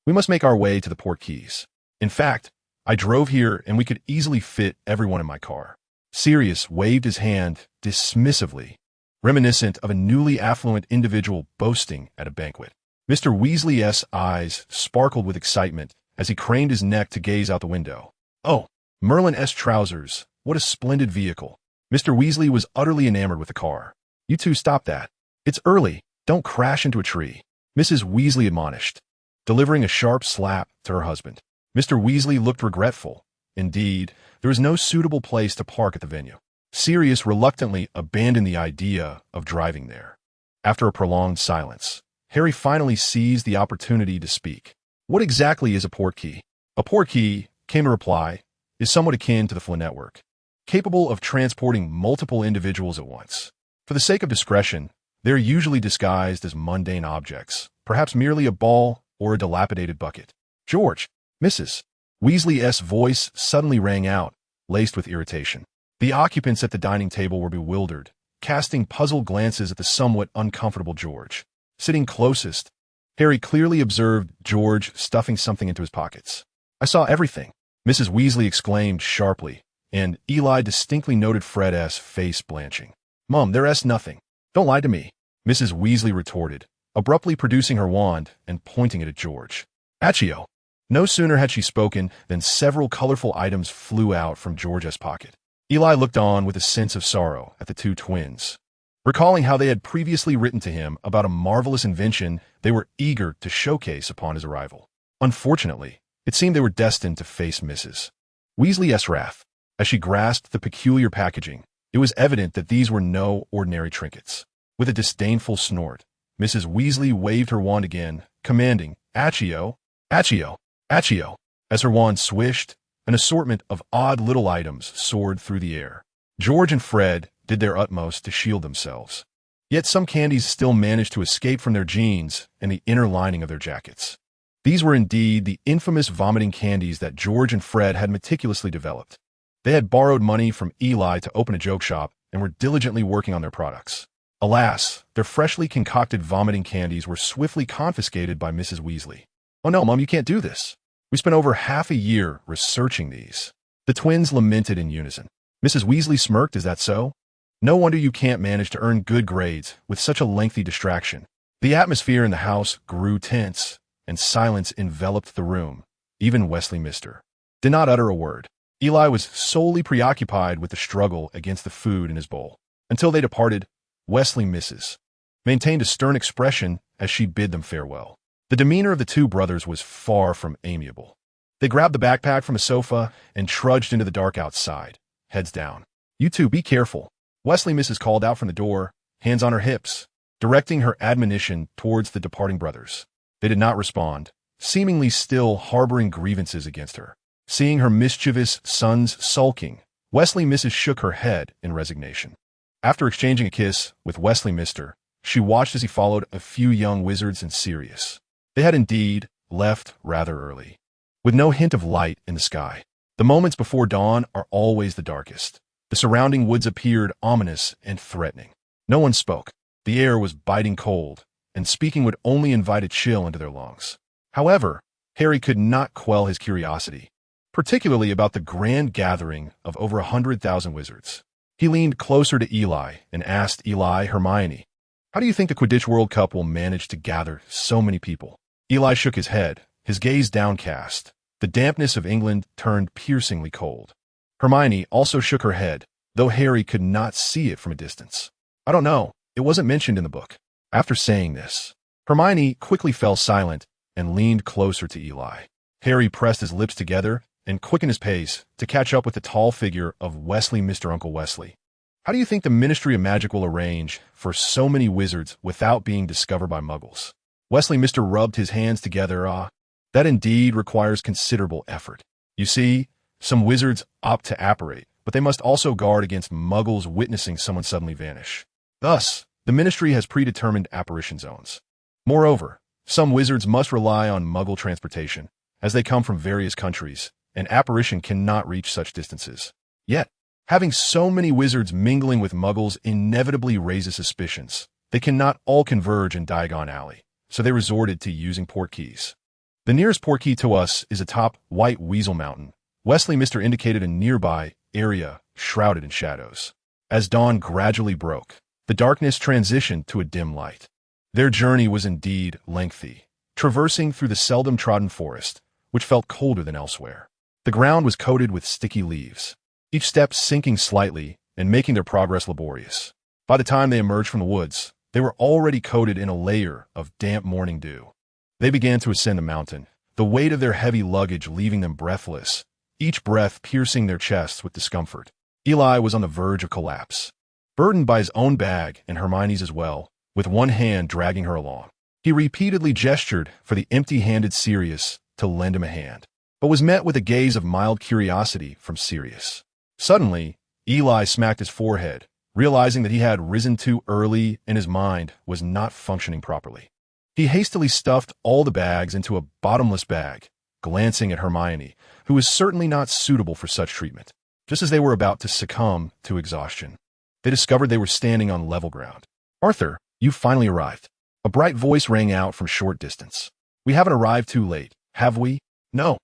We must make our way to the portkeys. In fact, I drove here and we could easily fit everyone in my car." Sirius waved his hand dismissively, reminiscent of a newly affluent individual boasting at a banquet. Mr. Weasley's eyes sparkled with excitement as he craned his neck to gaze out the window. "Oh, Merlin's trousers, what a splendid vehicle." Mr. Weasley was utterly enamored with the car. "You two stop that. It's early. Don't crash into a tree," Mrs. Weasley admonished, delivering a sharp slap to her husband. Mr. Weasley looked regretful. Indeed, there was no suitable place to park at the venue. Sirius reluctantly abandoned the idea of driving there. After a prolonged silence, Harry finally seized the opportunity to speak. "What exactly is a portkey?" "A portkey," came a reply, "is somewhat akin to the Flynn network, capable of transporting multiple individuals at once. For the sake of discretion, they are usually disguised as mundane objects, perhaps merely a ball or a dilapidated bucket." "George, Mrs. Weasley's voice suddenly rang out, laced with irritation. The occupants at the dining table were bewildered, casting puzzled glances at the somewhat uncomfortable George. Sitting closest, Harry clearly observed George stuffing something into his pockets. "I saw everything," Mrs. Weasley exclaimed sharply, and Eli distinctly noted Fred's face blanching. "Mum, there's nothing. Don't lie to me," Mrs. Weasley retorted, abruptly producing her wand and pointing it at George. "Accio!" No sooner had she spoken than several colorful items flew out from George's pocket. Eli looked on with a sense of sorrow at the two twins. Recalling how they had previously written to him about a marvelous invention they were eager to showcase upon his arrival. Unfortunately, it seemed they were destined to face Mrs. Weasley's wrath. As she grasped the peculiar packaging, it was evident that these were no ordinary trinkets. With a disdainful snort, Mrs. Weasley waved her wand again, commanding, "Accio! Accio! Accio!" As her wand swished, an assortment of odd little items soared through the air. George and Fred did their utmost to shield themselves. Yet some candies still managed to escape from their jeans and the inner lining of their jackets. These were indeed the infamous vomiting candies that George and Fred had meticulously developed. They had borrowed money from Eli to open a joke shop and were diligently working on their products. Alas, their freshly concocted vomiting candies were swiftly confiscated by Mrs. Weasley. "Oh no, Mom, you can't do this. We spent over half a year researching these." The twins lamented in unison. Mrs. Weasley smirked. "Is that so? No wonder you can't manage to earn good grades with such a lengthy distraction." The atmosphere in the house grew tense, and silence enveloped the room. Even Wesley Mister did not utter a word. Eli was solely preoccupied with the struggle against the food in his bowl. Until they departed, Wesley Mrs. maintained a stern expression as she bid them farewell. The demeanor of the two brothers was far from amiable. They grabbed the backpack from a sofa and trudged into the dark outside, heads down. "You two, be careful," Wesley Mrs. called out from the door, hands on her hips, directing her admonition towards the departing brothers. They did not respond, seemingly still harboring grievances against her. Seeing her mischievous sons sulking, Wesley Mrs. shook her head in resignation. After exchanging a kiss with Wesley Mister, she watched as he followed a few young wizards and Sirius. They had indeed left rather early, with no hint of light in the sky. The moments before dawn are always the darkest. The surrounding woods appeared ominous and threatening. No one spoke. The air was biting cold, and speaking would only invite a chill into their lungs. However, Harry could not quell his curiosity, particularly about the grand gathering of over 100,000 wizards. He leaned closer to Eli and asked Hermione, "How do you think the Quidditch World Cup will manage to gather so many people?" Eli shook his head, his gaze downcast. The dampness of England turned piercingly cold. Hermione also shook her head, though Harry could not see it from a distance. "I don't know. It wasn't mentioned in the book." After saying this, Hermione quickly fell silent and leaned closer to Eli. Harry pressed his lips together and quickened his pace to catch up with the tall figure of Wesley Mr. Uncle Wesley. "How do you think the Ministry of Magic will arrange for so many wizards without being discovered by muggles?" Wesley Mister rubbed his hands together. That indeed requires considerable effort. You see, some wizards opt to apparate, but they must also guard against muggles witnessing someone suddenly vanish. Thus, the Ministry has predetermined apparition zones. Moreover, some wizards must rely on muggle transportation, as they come from various countries, and apparition cannot reach such distances. Yet, having so many wizards mingling with muggles inevitably raises suspicions. They cannot all converge in Diagon Alley, so they resorted to using portkeys. "The nearest portkey to us is atop White Weasel Mountain." Wesley Mister indicated a nearby area shrouded in shadows. As dawn gradually broke, the darkness transitioned to a dim light. Their journey was indeed lengthy, traversing through the seldom trodden forest, which felt colder than elsewhere. The ground was coated with sticky leaves, each step sinking slightly and making their progress laborious. By the time they emerged from the woods, they were already coated in a layer of damp morning dew. They began to ascend the mountain, the weight of their heavy luggage leaving them breathless, each breath piercing their chests with discomfort. Eli was on the verge of collapse, burdened by his own bag and Hermione's as well, with one hand dragging her along. He repeatedly gestured for the empty-handed Sirius to lend him a hand, but was met with a gaze of mild curiosity from Sirius. Suddenly, Eli smacked his forehead, realizing that he had risen too early and his mind was not functioning properly. He hastily stuffed all the bags into a bottomless bag, glancing at Hermione, who was certainly not suitable for such treatment. Just as they were about to succumb to exhaustion, they discovered they were standing on level ground. "Arthur, you've finally arrived." A bright voice rang out from short distance. "We haven't arrived too late, have we?" No,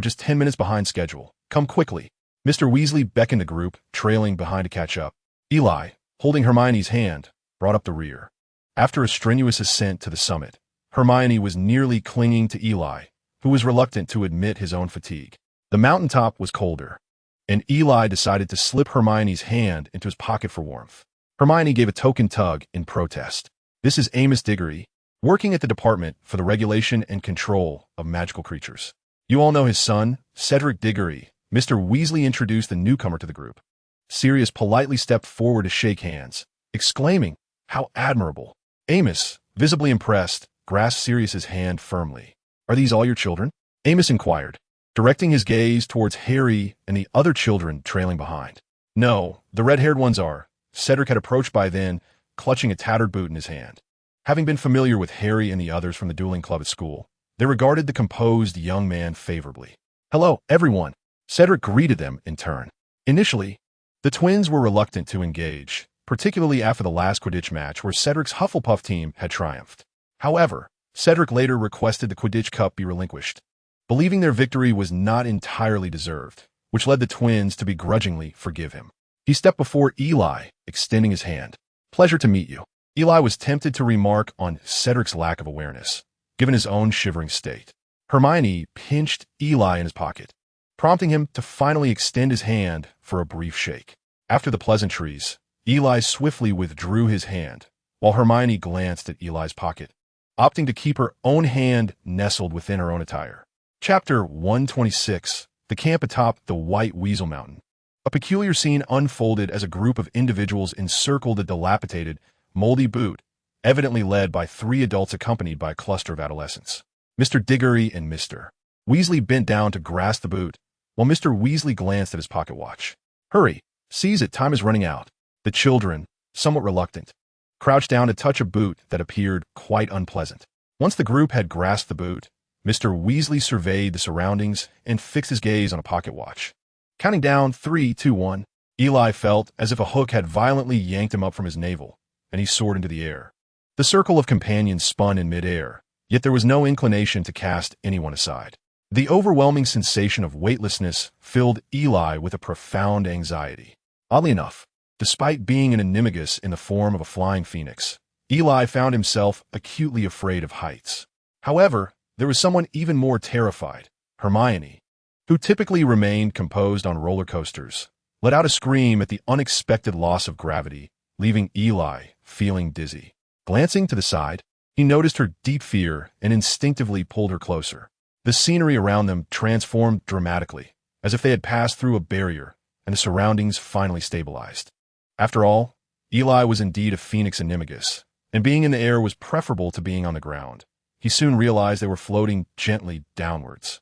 just 10 minutes behind schedule. Come quickly." Mr. Weasley beckoned the group, trailing behind to catch up. Eli, holding Hermione's hand, brought up the rear. After a strenuous ascent to the summit, Hermione was nearly clinging to Eli, who was reluctant to admit his own fatigue. The mountaintop was colder, and Eli decided to slip Hermione's hand into his pocket for warmth. Hermione gave a token tug in protest. "This is Amos Diggory, working at the Department for the Regulation and Control of Magical Creatures. You all know his son, Cedric Diggory." Mr. Weasley introduced the newcomer to the group. Sirius politely stepped forward to shake hands, exclaiming, "How admirable." Amos, visibly impressed, grasped Sirius's hand firmly. "Are these all your children?" Amos inquired, directing his gaze towards Harry and the other children trailing behind. "No, the red-haired ones are," Cedric had approached by then, clutching a tattered boot in his hand. Having been familiar with Harry and the others from the dueling club at school, they regarded the composed young man favorably. "Hello, everyone," Cedric greeted them in turn. Initially, the twins were reluctant to engage, particularly after the last Quidditch match where Cedric's Hufflepuff team had triumphed. However, Cedric later requested the Quidditch Cup be relinquished, believing their victory was not entirely deserved, which led the twins to begrudgingly forgive him. He stepped before Eli, extending his hand. "Pleasure to meet you." Eli was tempted to remark on Cedric's lack of awareness, given his own shivering state. Hermione pinched Eli in his pocket, prompting him to finally extend his hand for a brief shake. After the pleasantries, Eli swiftly withdrew his hand, while Hermione glanced at Eli's pocket, opting to keep her own hand nestled within her own attire. Chapter 126, The Camp Atop the White Weasel Mountain. A peculiar scene unfolded as a group of individuals encircled a dilapidated, moldy boot, evidently led by three adults accompanied by a cluster of adolescents. Mr. Diggory and Mr. Weasley bent down to grasp the boot, while Mr. Weasley glanced at his pocket watch. "Hurry, seize it, time is running out." The children, somewhat reluctant, crouched down to touch a boot that appeared quite unpleasant. Once the group had grasped the boot, Mr. Weasley surveyed the surroundings and fixed his gaze on a pocket watch. Counting down 3, 2, 1, Eli felt as if a hook had violently yanked him up from his navel, and he soared into the air. The circle of companions spun in midair, yet there was no inclination to cast anyone aside. The overwhelming sensation of weightlessness filled Eli with a profound anxiety. Oddly enough, despite being an animagus in the form of a flying phoenix, Eli found himself acutely afraid of heights. However, there was someone even more terrified, Hermione, who typically remained composed on roller coasters, let out a scream at the unexpected loss of gravity, leaving Eli feeling dizzy. Glancing to the side, he noticed her deep fear and instinctively pulled her closer. The scenery around them transformed dramatically, as if they had passed through a barrier, and the surroundings finally stabilized. After all, Eli was indeed a phoenix animagus, and being in the air was preferable to being on the ground. He soon realized they were floating gently downwards.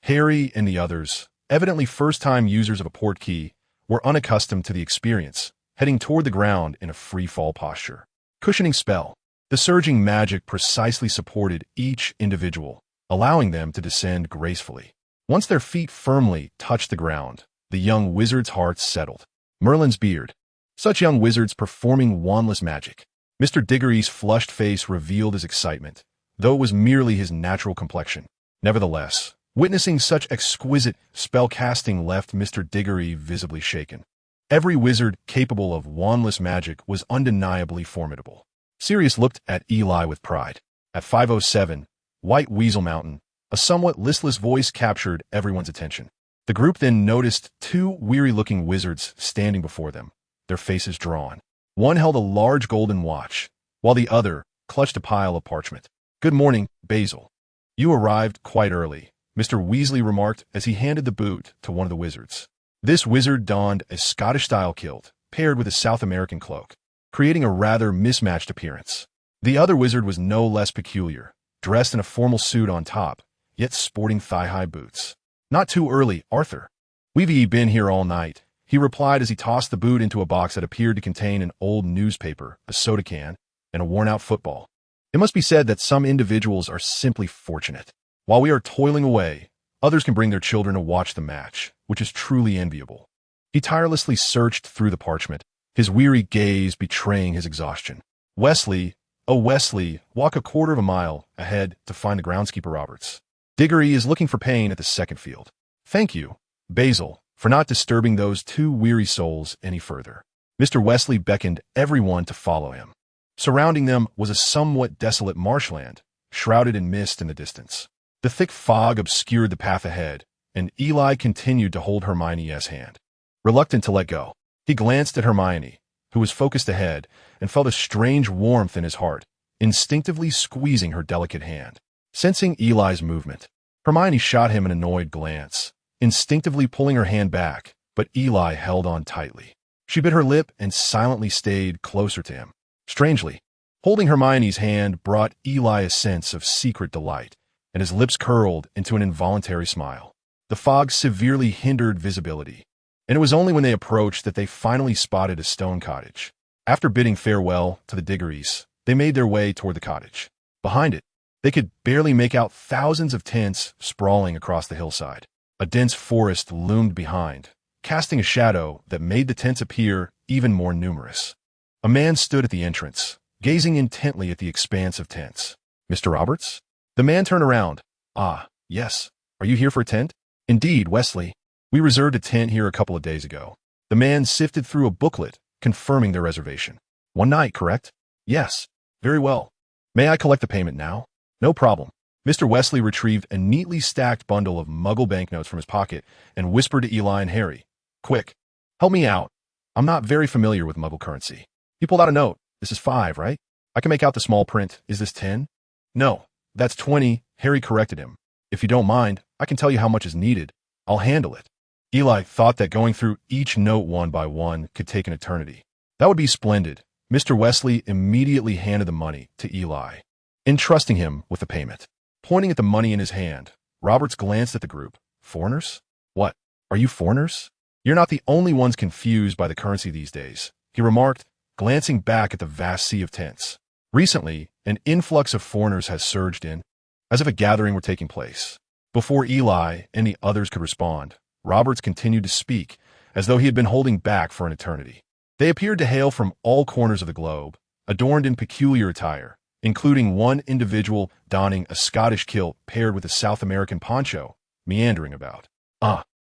Harry and the others, evidently first-time users of a portkey, were unaccustomed to the experience, heading toward the ground in a free-fall posture. Cushioning spell. The surging magic precisely supported each individual, allowing them to descend gracefully. Once their feet firmly touched the ground, the young wizard's hearts settled. Merlin's beard. Such young wizards performing wandless magic. Mr. Diggory's flushed face revealed his excitement, though it was merely his natural complexion. Nevertheless, witnessing such exquisite spell-casting left Mr. Diggory visibly shaken. Every wizard capable of wandless magic was undeniably formidable. Sirius looked at Eli with pride. At 507, White Weasel Mountain, a somewhat listless voice captured everyone's attention. The group then noticed two weary-looking wizards standing before them, their faces drawn. One held a large golden watch, while the other clutched a pile of parchment. "Good morning, Basil. You arrived quite early," Mr. Weasley remarked as he handed the boot to one of the wizards. This wizard donned a Scottish-style kilt, paired with a South American cloak, creating a rather mismatched appearance. The other wizard was no less peculiar, dressed in a formal suit on top, yet sporting thigh-high boots. "Not too early, Arthur. We've been here all night," he replied as he tossed the boot into a box that appeared to contain an old newspaper, a soda can, and a worn-out football. It must be said that some individuals are simply fortunate. While we are toiling away, others can bring their children to watch the match, which is truly enviable. He tirelessly searched through the parchment, his weary gaze betraying his exhaustion. "Wesley, oh Wesley, walk a quarter of a mile ahead to find the groundskeeper Roberts. Diggory is looking for Payne at the second field. Thank you, Basil, for not disturbing those two weary souls any further." Mr. Wesley beckoned everyone to follow him. Surrounding them was a somewhat desolate marshland, shrouded in mist in the distance. The thick fog obscured the path ahead, and Eli continued to hold Hermione's hand. Reluctant to let go, he glanced at Hermione, who was focused ahead, and felt a strange warmth in his heart, instinctively squeezing her delicate hand. Sensing Eli's movement, Hermione shot him an annoyed glance, instinctively pulling her hand back, but Eli held on tightly. She bit her lip and silently stayed closer to him. Strangely, holding Hermione's hand brought Eli a sense of secret delight, and his lips curled into an involuntary smile. The fog severely hindered visibility, and it was only when they approached that they finally spotted a stone cottage. After bidding farewell to the Diggories, they made their way toward the cottage. Behind it, they could barely make out thousands of tents sprawling across the hillside. A dense forest loomed behind, casting a shadow that made the tents appear even more numerous. A man stood at the entrance, gazing intently at the expanse of tents. "Mr. Roberts?" The man turned around. "Ah, yes. Are you here for a tent?" "Indeed, Wesley. We reserved a tent here a couple of days ago." The man sifted through a booklet, confirming their reservation. "One night, correct?" "Yes." "Very well. May I collect the payment now?" "No problem." Mr. Wesley retrieved a neatly stacked bundle of Muggle banknotes from his pocket and whispered to Eli and Harry, "Quick, help me out. I'm not very familiar with Muggle currency." He pulled out a note. "This is 5, right? I can make out the small print. Is this 10? "No, that's 20, Harry corrected him. "If you don't mind, I can tell you how much is needed. I'll handle it." Eli thought that going through each note one by one could take an eternity. That would be splendid. Mr. Wesley immediately handed the money to Eli, entrusting him with the payment. Pointing at the money in his hand, Roberts glanced at the group. "Foreigners? What? Are you foreigners? You're not the only ones confused by the currency these days," he remarked, glancing back at the vast sea of tents. Recently, an influx of foreigners has surged in, as if a gathering were taking place. Before Eli and the others could respond, Roberts continued to speak, as though he had been holding back for an eternity. They appeared to hail from all corners of the globe, adorned in peculiar attire, including one individual donning a Scottish kilt paired with a South American poncho, meandering about.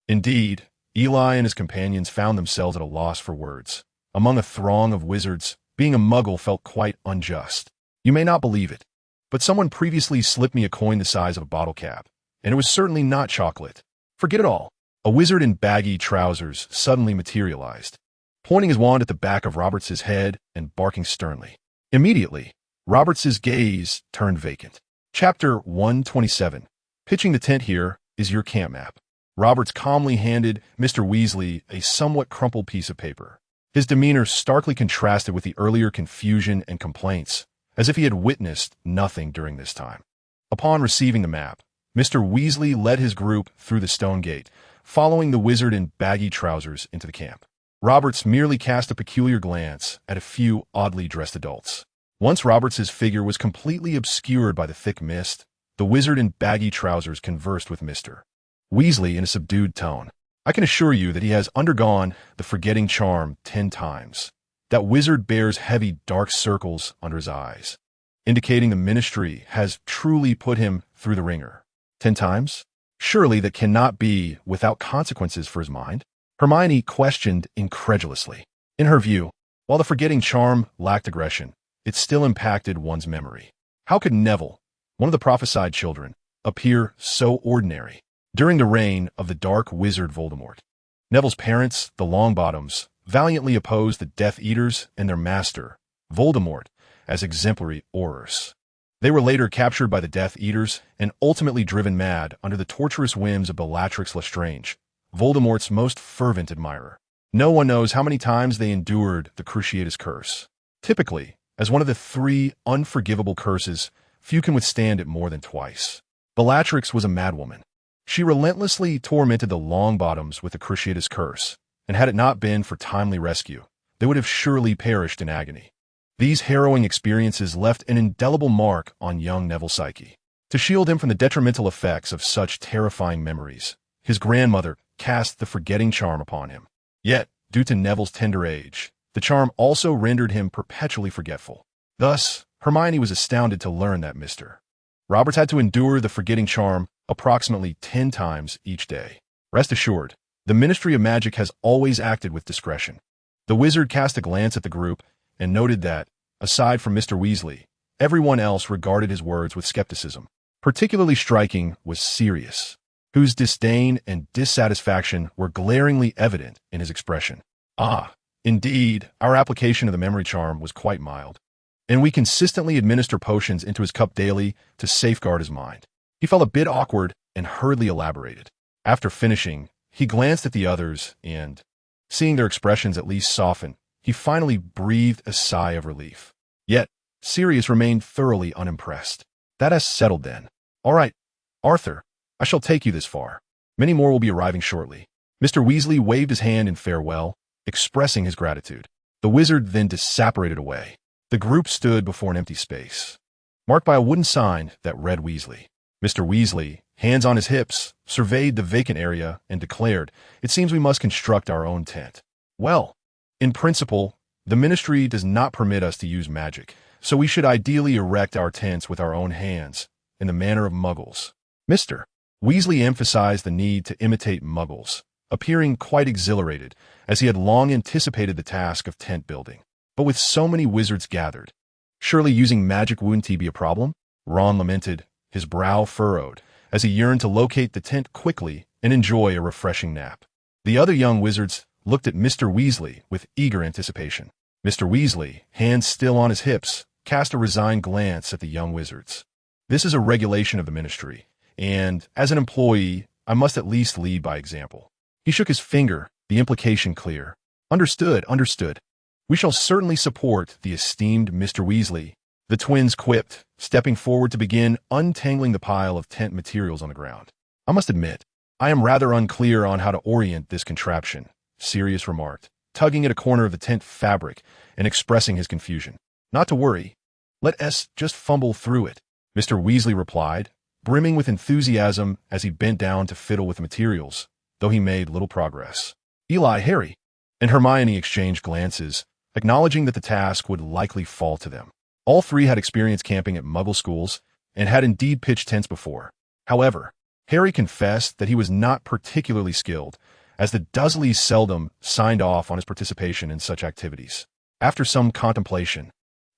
Indeed, Eli and his companions found themselves at a loss for words. Among a throng of wizards, being a Muggle felt quite unjust. You may not believe it, but someone previously slipped me a coin the size of a bottle cap, and it was certainly not chocolate. Forget it all. A wizard in baggy trousers suddenly materialized, pointing his wand at the back of Roberts's head and barking sternly. Immediately, Roberts's gaze turned vacant. Chapter 127. Pitching the tent here is your camp map. Roberts calmly handed Mr. Weasley a somewhat crumpled piece of paper. His demeanor starkly contrasted with the earlier confusion and complaints, as if he had witnessed nothing during this time. Upon receiving the map, Mr. Weasley led his group through the stone gate, following the wizard in baggy trousers into the camp. Roberts merely cast a peculiar glance at a few oddly dressed adults. Once Roberts's figure was completely obscured by the thick mist, the wizard in baggy trousers conversed with Mr. Weasley in a subdued tone. "I can assure you that he has undergone the forgetting charm 10 times. That wizard bears heavy dark circles under his eyes, indicating the ministry has truly put him through the ringer. 10 times? Surely that cannot be without consequences for his mind?" Hermione questioned incredulously. In her view, while the forgetting charm lacked aggression, it still impacted one's memory. How could Neville, one of the prophesied children, appear so ordinary during the reign of the dark wizard Voldemort? Neville's parents, the Longbottoms, valiantly opposed the Death Eaters and their master, Voldemort, as exemplary Aurors. They were later captured by the Death Eaters and ultimately driven mad under the torturous whims of Bellatrix Lestrange, Voldemort's most fervent admirer. No one knows how many times they endured the Cruciatus Curse. Typically, as one of the 3 unforgivable curses, few can withstand it more than twice. Bellatrix was a madwoman. She relentlessly tormented the Longbottoms with the Cruciatus Curse, and had it not been for timely rescue, they would have surely perished in agony. These harrowing experiences left an indelible mark on young Neville's psyche. To shield him from the detrimental effects of such terrifying memories, his grandmother cast the forgetting charm upon him. Yet, due to Neville's tender age, the charm also rendered him perpetually forgetful. Thus, Hermione was astounded to learn that Mr. Roberts had to endure the forgetting charm approximately 10 times each day. Rest assured, the Ministry of Magic has always acted with discretion. The wizard cast a glance at the group and noted that, aside from Mr. Weasley, everyone else regarded his words with skepticism. Particularly striking was Sirius, whose disdain and dissatisfaction were glaringly evident in his expression. Indeed, our application of the memory charm was quite mild, and we consistently administer potions into his cup daily to safeguard his mind. He felt a bit awkward and hurriedly elaborated. After finishing, he glanced at the others and, seeing their expressions at least soften, he finally breathed a sigh of relief. Yet, Sirius remained thoroughly unimpressed. "That has settled then. All right, Arthur, I shall take you this far. Many more will be arriving shortly." Mr. Weasley waved his hand in farewell, expressing his gratitude. The wizard then disapparated away. The group stood before an empty space, marked by a wooden sign that read Weasley. Mr. Weasley, hands on his hips, surveyed the vacant area and declared, "It seems we must construct our own tent." Well, in principle, the ministry does not permit us to use magic, so we should ideally erect our tents with our own hands, in the manner of muggles. Mr. Weasley emphasized the need to imitate muggles, appearing quite exhilarated, as he had long anticipated the task of tent building. But with so many wizards gathered, surely using magic wouldn't be a problem? Ron lamented, his brow furrowed, as he yearned to locate the tent quickly and enjoy a refreshing nap. The other young wizards looked at Mr. Weasley with eager anticipation. Mr. Weasley, hands still on his hips, cast a resigned glance at the young wizards. "This is a regulation of the ministry, and, as an employee, I must at least lead by example." He shook his finger, the implication clear. "Understood, understood. We shall certainly support the esteemed Mr. Weasley," the twins quipped, stepping forward to begin untangling the pile of tent materials on the ground. "I must admit, I am rather unclear on how to orient this contraption," Sirius remarked, tugging at a corner of the tent fabric and expressing his confusion. "Not to worry. Let us just fumble through it," Mr. Weasley replied, brimming with enthusiasm as he bent down to fiddle with the materials, though he made little progress. Eli, Harry, and Hermione exchanged glances, acknowledging that the task would likely fall to them. All three had experience camping at Muggle schools and had indeed pitched tents before. However, Harry confessed that he was not particularly skilled, as the Dursleys seldom signed off on his participation in such activities. After some contemplation,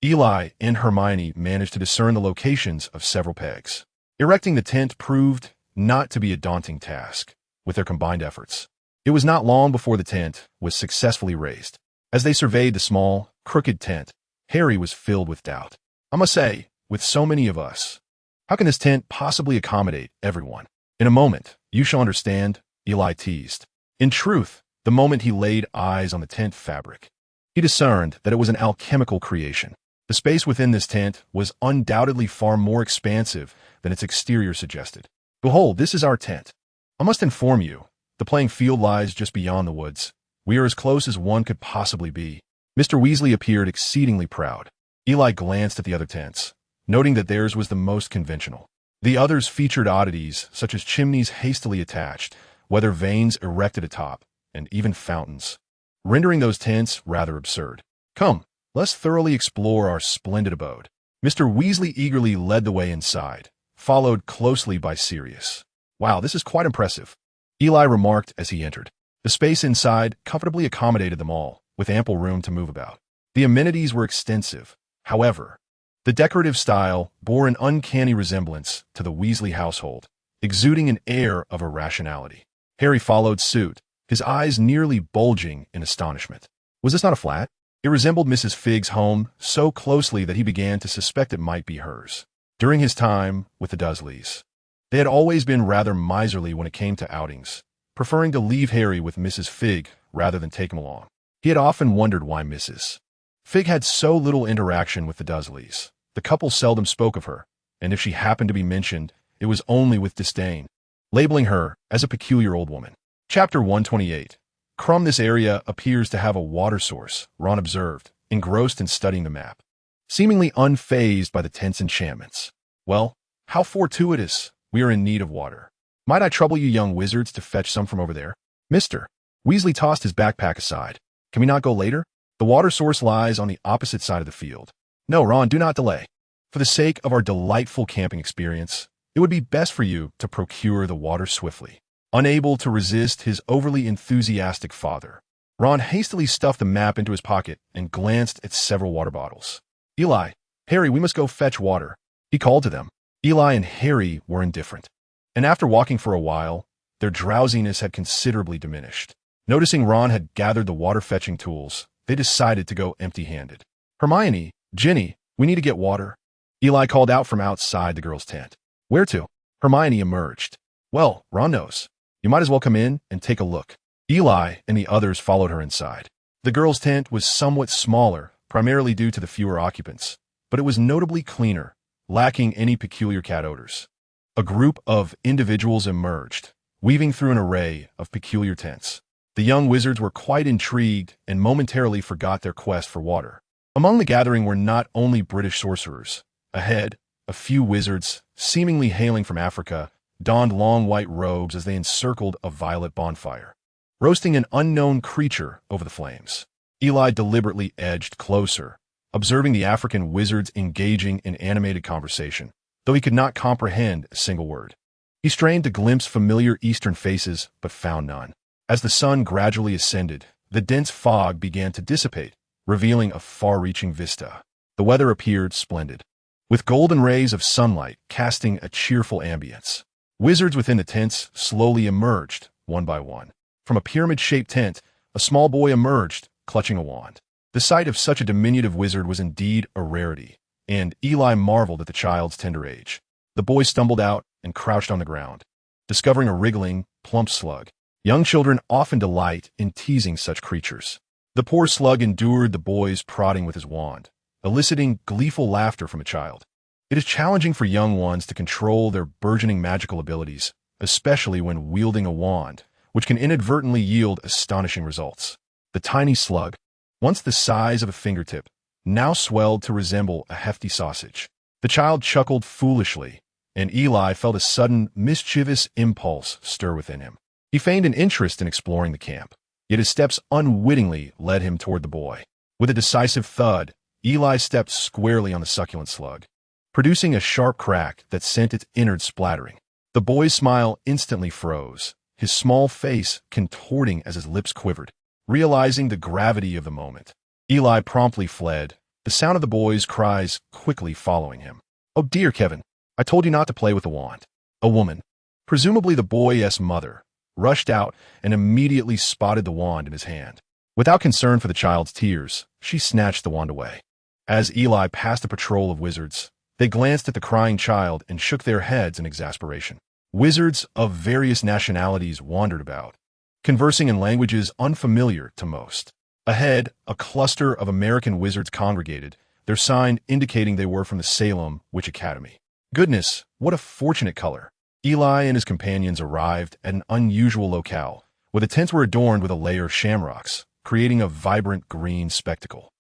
Eli and Hermione managed to discern the locations of several pegs. Erecting the tent proved not to be a daunting task, with their combined efforts. It was not long before the tent was successfully raised. As they surveyed the small, crooked tent, Harry was filled with doubt. "I must say, with so many of us, how can this tent possibly accommodate everyone?" "In a moment, you shall understand," Eli teased. In truth, the moment he laid eyes on the tent fabric, he discerned that it was an alchemical creation. The space within this tent was undoubtedly far more expansive than its exterior suggested. "Behold, this is our tent. I must inform you, the playing field lies just beyond the woods. We are as close as one could possibly be." Mr. Weasley appeared exceedingly proud. Eli glanced at the other tents, noting that theirs was the most conventional. The others featured oddities such as chimneys hastily attached, weather vanes erected atop, and even fountains, rendering those tents rather absurd. "Come, let's thoroughly explore our splendid abode." Mr. Weasley eagerly led the way inside, followed closely by Sirius. "Wow, this is quite impressive," Eli remarked as he entered. The space inside comfortably accommodated them all, with ample room to move about. The amenities were extensive. However, the decorative style bore an uncanny resemblance to the Weasley household, exuding an air of irrationality. Harry followed suit, his eyes nearly bulging in astonishment. Was this not a flat? It resembled Mrs. Figg's home so closely that he began to suspect it might be hers. During his time with the Dursleys, they had always been rather miserly when it came to outings, preferring to leave Harry with Mrs. Figg rather than take him along. He had often wondered why Mrs. Figg had so little interaction with the Dursleys. The couple seldom spoke of her, and if she happened to be mentioned, it was only with disdain, labeling her as a peculiar old woman. Chapter 128. Crumb, this area appears to have a water source, Ron observed, engrossed in studying the map, seemingly unfazed by the tent's enchantments. "Well, how fortuitous. We are in need of water. Might I trouble you young wizards to fetch some from over there?" Mr. Weasley tossed his backpack aside. "Can we not go later? The water source lies on the opposite side of the field." "No, Ron, do not delay. For the sake of our delightful camping experience, it would be best for you to procure the water swiftly." Unable to resist his overly enthusiastic father, Ron hastily stuffed the map into his pocket and glanced at several water bottles. "Eli, Harry, we must go fetch water," he called to them. Eli and Harry were indifferent, and after walking for a while, their drowsiness had considerably diminished. Noticing Ron had gathered the water-fetching tools, they decided to go empty-handed. "Hermione, Ginny, we need to get water," Eli called out from outside the girls' tent. "Where to?" Hermione emerged. "Well, Ron knows. You might as well come in and take a look." Eli and the others followed her inside. The girls' tent was somewhat smaller, primarily due to the fewer occupants, but it was notably cleaner, lacking any peculiar cat odors. A group of individuals emerged, weaving through an array of peculiar tents. The young wizards were quite intrigued and momentarily forgot their quest for water. Among the gathering were not only British sorcerers. Ahead, a few wizards, seemingly hailing from Africa, donned long white robes as they encircled a violet bonfire, roasting an unknown creature over the flames. Eli deliberately edged closer, observing the African wizards engaging in animated conversation, though he could not comprehend a single word. He strained to glimpse familiar Eastern faces, but found none. As the sun gradually ascended, the dense fog began to dissipate, revealing a far-reaching vista. The weather appeared splendid, with golden rays of sunlight casting a cheerful ambience. Wizards within the tents slowly emerged, one by one. From a pyramid-shaped tent, a small boy emerged, clutching a wand. The sight of such a diminutive wizard was indeed a rarity, and Eli marveled at the child's tender age. The boy stumbled out and crouched on the ground, discovering a wriggling, plump slug. Young children often delight in teasing such creatures. The poor slug endured the boy's prodding with his wand, eliciting gleeful laughter from a child. It is challenging for young ones to control their burgeoning magical abilities, especially when wielding a wand, which can inadvertently yield astonishing results. The tiny slug, once the size of a fingertip, now swelled to resemble a hefty sausage. The child chuckled foolishly, and Eli felt a sudden, mischievous impulse stir within him. He feigned an interest in exploring the camp, yet his steps unwittingly led him toward the boy. With a decisive thud, Eli stepped squarely on the succulent slug, producing a sharp crack that sent its innards splattering. The boy's smile instantly froze, his small face contorting as his lips quivered. Realizing the gravity of the moment, Eli promptly fled, the sound of the boy's cries quickly following him. "Oh dear, Kevin, I told you not to play with the wand." A woman, presumably the boy's mother, rushed out and immediately spotted the wand in his hand. Without concern for the child's tears, she snatched the wand away. As Eli passed a patrol of wizards, they glanced at the crying child and shook their heads in exasperation. Wizards of various nationalities wandered about, conversing in languages unfamiliar to most. Ahead, a cluster of American wizards congregated, their sign indicating they were from the Salem Witch Academy. Goodness, what a fortunate color! Eli and his companions arrived at an unusual locale, where the tents were adorned with a layer of shamrocks, creating a vibrant green spectacle.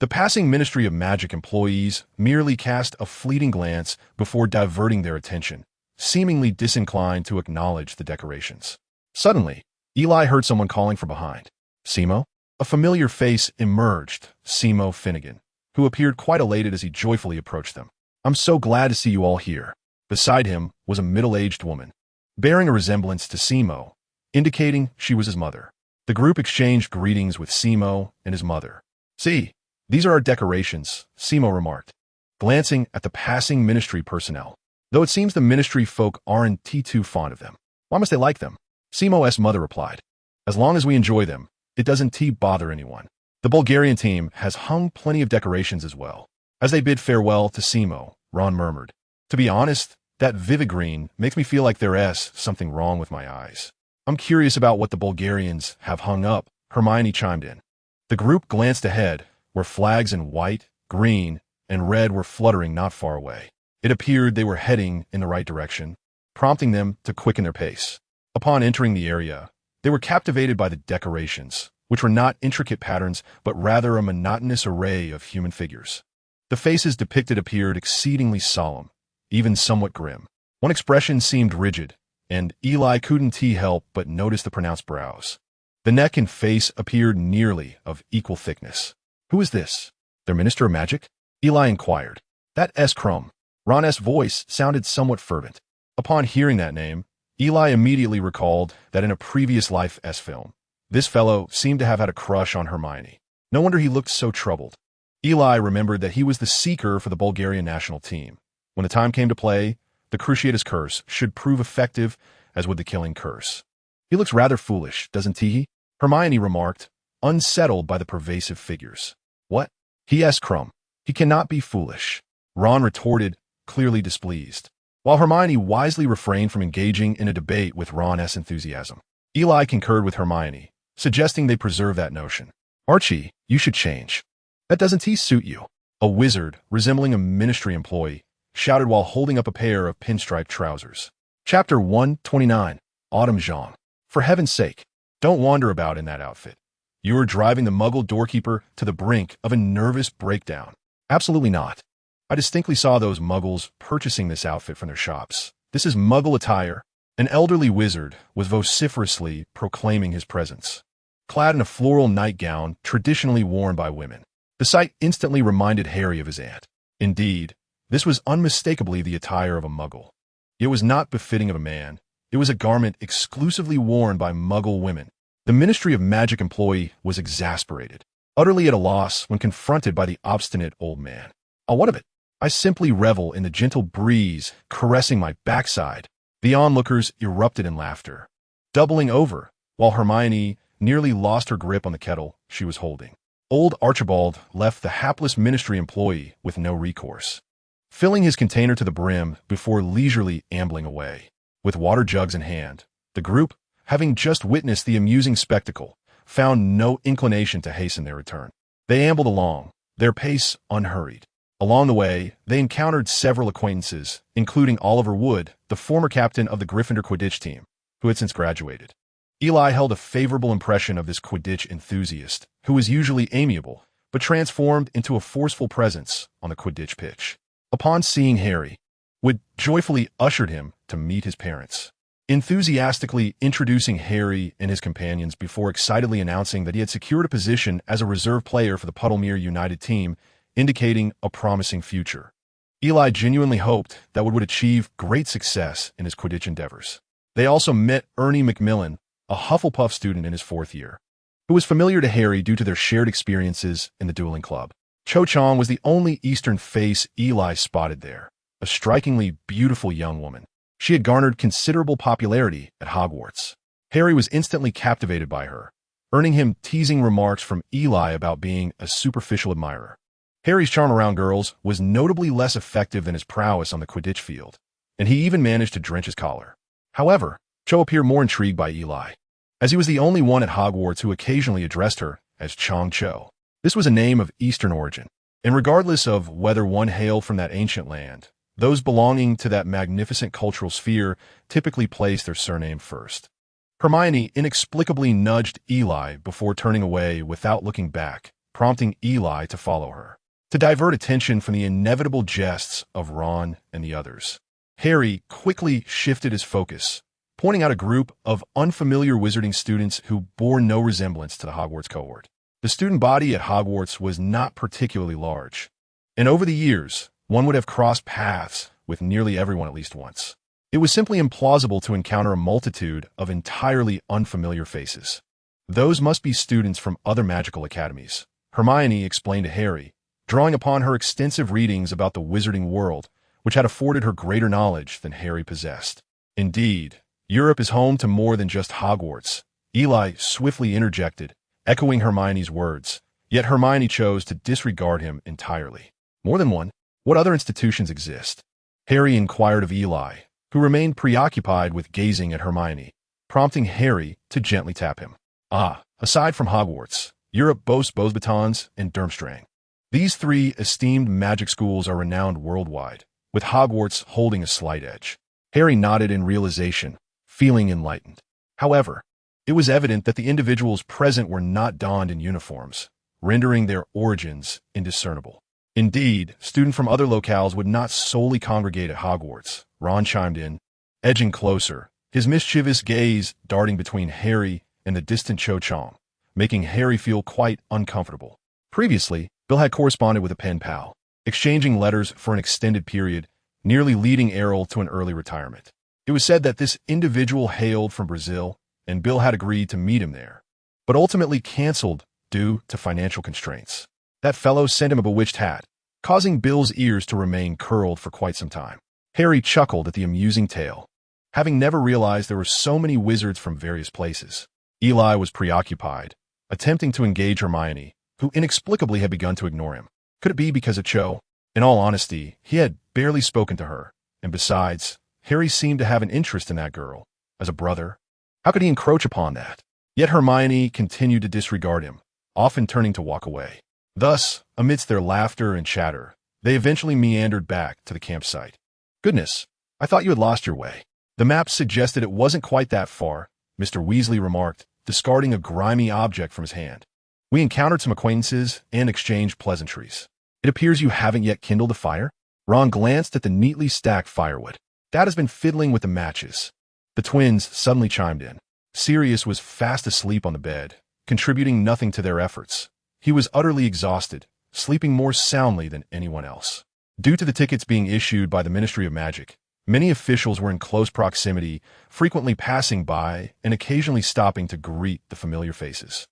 The passing Ministry of Magic employees merely cast a fleeting glance before diverting their attention, seemingly disinclined to acknowledge the decorations. Suddenly, Eli heard someone calling from behind. "Simo?" A familiar face emerged, Simo Finnegan, who appeared quite elated as he joyfully approached them. "I'm so glad to see you all here." Beside him was a middle-aged woman, bearing a resemblance to Simo, indicating she was his mother. The group exchanged greetings with Simo and his mother. "See, these are our decorations," Simo remarked, glancing at the passing ministry personnel. "Though it seems the ministry folk aren't too fond of them. Why must they like them?" Simo's mother replied, "As long as we enjoy them, it doesn't bother anyone." The Bulgarian team has hung plenty of decorations as well. As they bid farewell to Simo, Ron murmured, "To be honest, that vivid green makes me feel like there's something wrong with my eyes." "I'm curious about what the Bulgarians have hung up," Hermione chimed in. The group glanced ahead, where flags in white, green, and red were fluttering not far away. It appeared they were heading in the right direction, prompting them to quicken their pace. Upon entering the area, they were captivated by the decorations, which were not intricate patterns, but rather a monotonous array of human figures. The faces depicted appeared exceedingly solemn, even somewhat grim. One expression seemed rigid, and Eli couldn't help but notice the pronounced brows. The neck and face appeared nearly of equal thickness. "Who is this? Their Minister of Magic?" Eli inquired. "That S. Crumb." Ron's voice sounded somewhat fervent. Upon hearing that name, Eli immediately recalled that in a previous Life S film, this fellow seemed to have had a crush on Hermione. No wonder he looked so troubled. Eli remembered that he was the seeker for the Bulgarian national team. When the time came to play, the Cruciatus Curse should prove effective, as would the Killing Curse. "He looks rather foolish, doesn't he?" Hermione remarked, unsettled by the pervasive figures. "What?" "He asked Crumb. He cannot be foolish," Ron retorted, clearly displeased. While Hermione wisely refrained from engaging in a debate with Ron's enthusiasm, Eli concurred with Hermione, suggesting they preserve that notion. "Archie, you should change. That doesn't suit you." A wizard, resembling a ministry employee, shouted while holding up a pair of pinstripe trousers. Chapter 129, Autumn Jean. "For heaven's sake, Don't wander about in that outfit. You are driving the Muggle doorkeeper to the brink of a nervous breakdown. Absolutely not. I distinctly saw those Muggles purchasing this outfit from their shops. This is Muggle attire. An elderly wizard was vociferously proclaiming his presence, clad in a floral nightgown traditionally worn by women. The sight instantly reminded Harry of his aunt. Indeed, this was unmistakably the attire of a Muggle. It was not befitting of a man. It was a garment exclusively worn by Muggle women. The Ministry of Magic employee was exasperated, utterly at a loss when confronted by the obstinate old man. Oh, what of it? I simply revel in the gentle breeze caressing my backside. The onlookers erupted in laughter, doubling over, while Hermione nearly lost her grip on the kettle she was holding. Old Archibald left the hapless ministry employee with no recourse, filling his container to the brim before leisurely ambling away. With water jugs in hand, the group, having just witnessed the amusing spectacle, found no inclination to hasten their return. They ambled along, their pace unhurried. Along the way, they encountered several acquaintances, including Oliver Wood, the former captain of the Gryffindor Quidditch team, who had since graduated. Eli held a favorable impression of this Quidditch enthusiast, who was usually amiable, but transformed into a forceful presence on the Quidditch pitch. Upon seeing Harry, Wood joyfully ushered him to meet his parents, enthusiastically introducing Harry and his companions before excitedly announcing that he had secured a position as a reserve player for the Puddlemere United team, indicating a promising future. Eli genuinely hoped that Wood would achieve great success in his Quidditch endeavors. They also met Ernie Macmillan, a Hufflepuff student in his 4th year, who was familiar to Harry due to their shared experiences in the dueling club. Cho Chang was the only Eastern face Eli spotted there, a strikingly beautiful young woman. She had garnered considerable popularity at Hogwarts. Harry was instantly captivated by her, earning him teasing remarks from Eli about being a superficial admirer. Harry's charm around girls was notably less effective than his prowess on the Quidditch field, and he even managed to drench his collar. However, Cho appeared more intrigued by Eli, as he was the only one at Hogwarts who occasionally addressed her as Chong Cho. This was a name of Eastern origin, and regardless of whether one hailed from that ancient land, those belonging to that magnificent cultural sphere typically placed their surname first. Hermione inexplicably nudged Eli before turning away without looking back, prompting Eli to follow her, to divert attention from the inevitable jests of Ron and the others. Harry quickly shifted his focus, pointing out a group of unfamiliar wizarding students who bore no resemblance to the Hogwarts cohort. The student body at Hogwarts was not particularly large, and over the years, one would have crossed paths with nearly everyone at least once. It was simply implausible to encounter a multitude of entirely unfamiliar faces. Those must be students from other magical academies, Hermione explained to Harry, drawing upon her extensive readings about the wizarding world, which had afforded her greater knowledge than Harry possessed. Indeed, Europe is home to more than just Hogwarts, Eli swiftly interjected, echoing Hermione's words, yet Hermione chose to disregard him entirely. More than one? What other institutions exist? Harry inquired of Eli, who remained preoccupied with gazing at Hermione, prompting Harry to gently tap him. Aside from Hogwarts, Europe boasts Beauxbatons and Durmstrang. These 3 esteemed magic schools are renowned worldwide, with Hogwarts holding a slight edge. Harry nodded in realization, feeling enlightened. However, it was evident that the individuals present were not donned in uniforms, rendering their origins indiscernible. Indeed, students from other locales would not solely congregate at Hogwarts, Ron chimed in, edging closer, his mischievous gaze darting between Harry and the distant Cho Chang, making Harry feel quite uncomfortable. Previously, Bill had corresponded with a pen pal, exchanging letters for an extended period, nearly leading Errol to an early retirement. It was said that this individual hailed from Brazil, and Bill had agreed to meet him there, but ultimately canceled due to financial constraints. That fellow sent him a bewitched hat, causing Bill's ears to remain curled for quite some time. Harry chuckled at the amusing tale, having never realized there were so many wizards from various places. Eli was preoccupied, attempting to engage Hermione, who inexplicably had begun to ignore him. Could it be because of Cho? In all honesty, he had barely spoken to her, and besides, Harry seemed to have an interest in that girl. As a brother, how could he encroach upon that? Yet Hermione continued to disregard him, often turning to walk away. Thus, amidst their laughter and chatter, they eventually meandered back to the campsite. Goodness, I thought you had lost your way. The map suggested it wasn't quite that far, Mr. Weasley remarked, discarding a grimy object from his hand. "We encountered some acquaintances and exchanged pleasantries. It appears you haven't yet kindled a fire?" Ron glanced at the neatly stacked firewood. "Dad has been fiddling with the matches." The twins suddenly chimed in. Sirius was fast asleep on the bed, contributing nothing to their efforts. He was utterly exhausted, sleeping more soundly than anyone else. Due to the tickets being issued by the Ministry of Magic, many officials were in close proximity, frequently passing by and occasionally stopping to greet the familiar faces.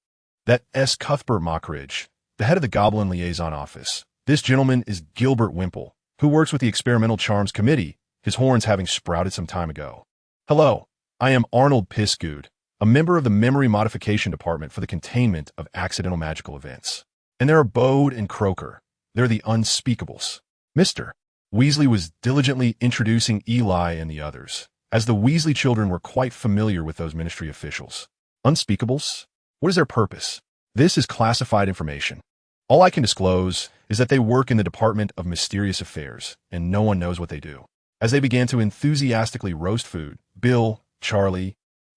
That S. Cuthbert Mockridge, the head of the Goblin Liaison Office. This gentleman is Gilbert Wimple, who works with the Experimental Charms Committee, his horns having sprouted some time ago. "Hello, I am Arnold Pisgood, a member of the Memory Modification Department for the Containment of Accidental Magical Events. And there are Bode and Croker. They're the unspeakables." Mr. Weasley was diligently introducing Eli and the others, as the Weasley children were quite familiar with those ministry officials. "Unspeakables? What is their purpose?" "This is classified information. All I can disclose is that they work in the Department of Mysterious Affairs, and no one knows what they do." As they began to enthusiastically roast food, Bill, Charlie,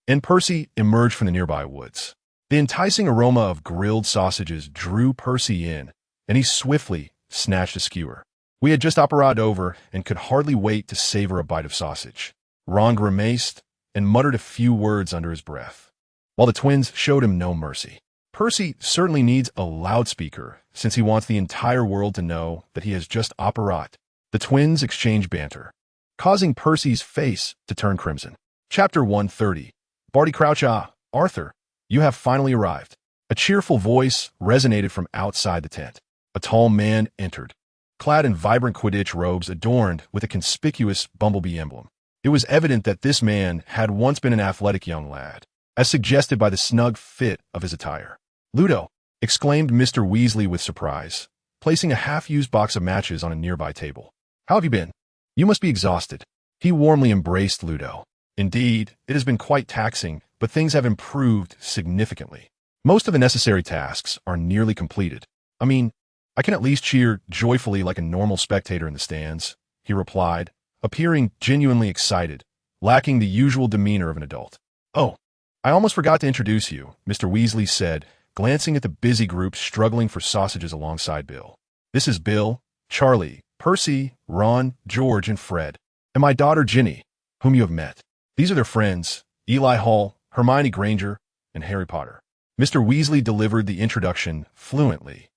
and Percy emerged from the nearby woods. The enticing aroma of grilled sausages drew Percy in, and he swiftly snatched a skewer. "We had just operated over and could hardly wait to savor a bite of sausage." Ron grimaced and muttered a few words under his breath, while the twins showed him no mercy. Percy certainly needs a loudspeaker, since he wants the entire world to know that he has just operated. The twins exchanged banter, causing Percy's face to turn crimson. Chapter 130. Barty Crouch. "Ah, Arthur, you have finally arrived." A cheerful voice resonated from outside the tent. A tall man entered, clad in vibrant Quidditch robes adorned with a conspicuous bumblebee emblem. It was evident that this man had once been an athletic young lad, as suggested by the snug fit of his attire. "Ludo!" exclaimed Mr. Weasley with surprise, placing a half-used box of matches on a nearby table. "How have you been? You must be exhausted." He warmly embraced Ludo. "Indeed, it has been quite taxing, but things have improved significantly. Most of the necessary tasks are nearly completed. I mean, I can at least cheer joyfully like a normal spectator in the stands," he replied, appearing genuinely excited, lacking the usual demeanor of an adult. "Oh, I almost forgot to introduce you," Mr. Weasley said, glancing at the busy group struggling for sausages alongside Bill. "This is Bill, Charlie, Percy, Ron, George, and Fred, and my daughter Ginny, whom you have met. These are their friends, Eli Hall, Hermione Granger, and Harry Potter." Mr. Weasley delivered the introduction fluently,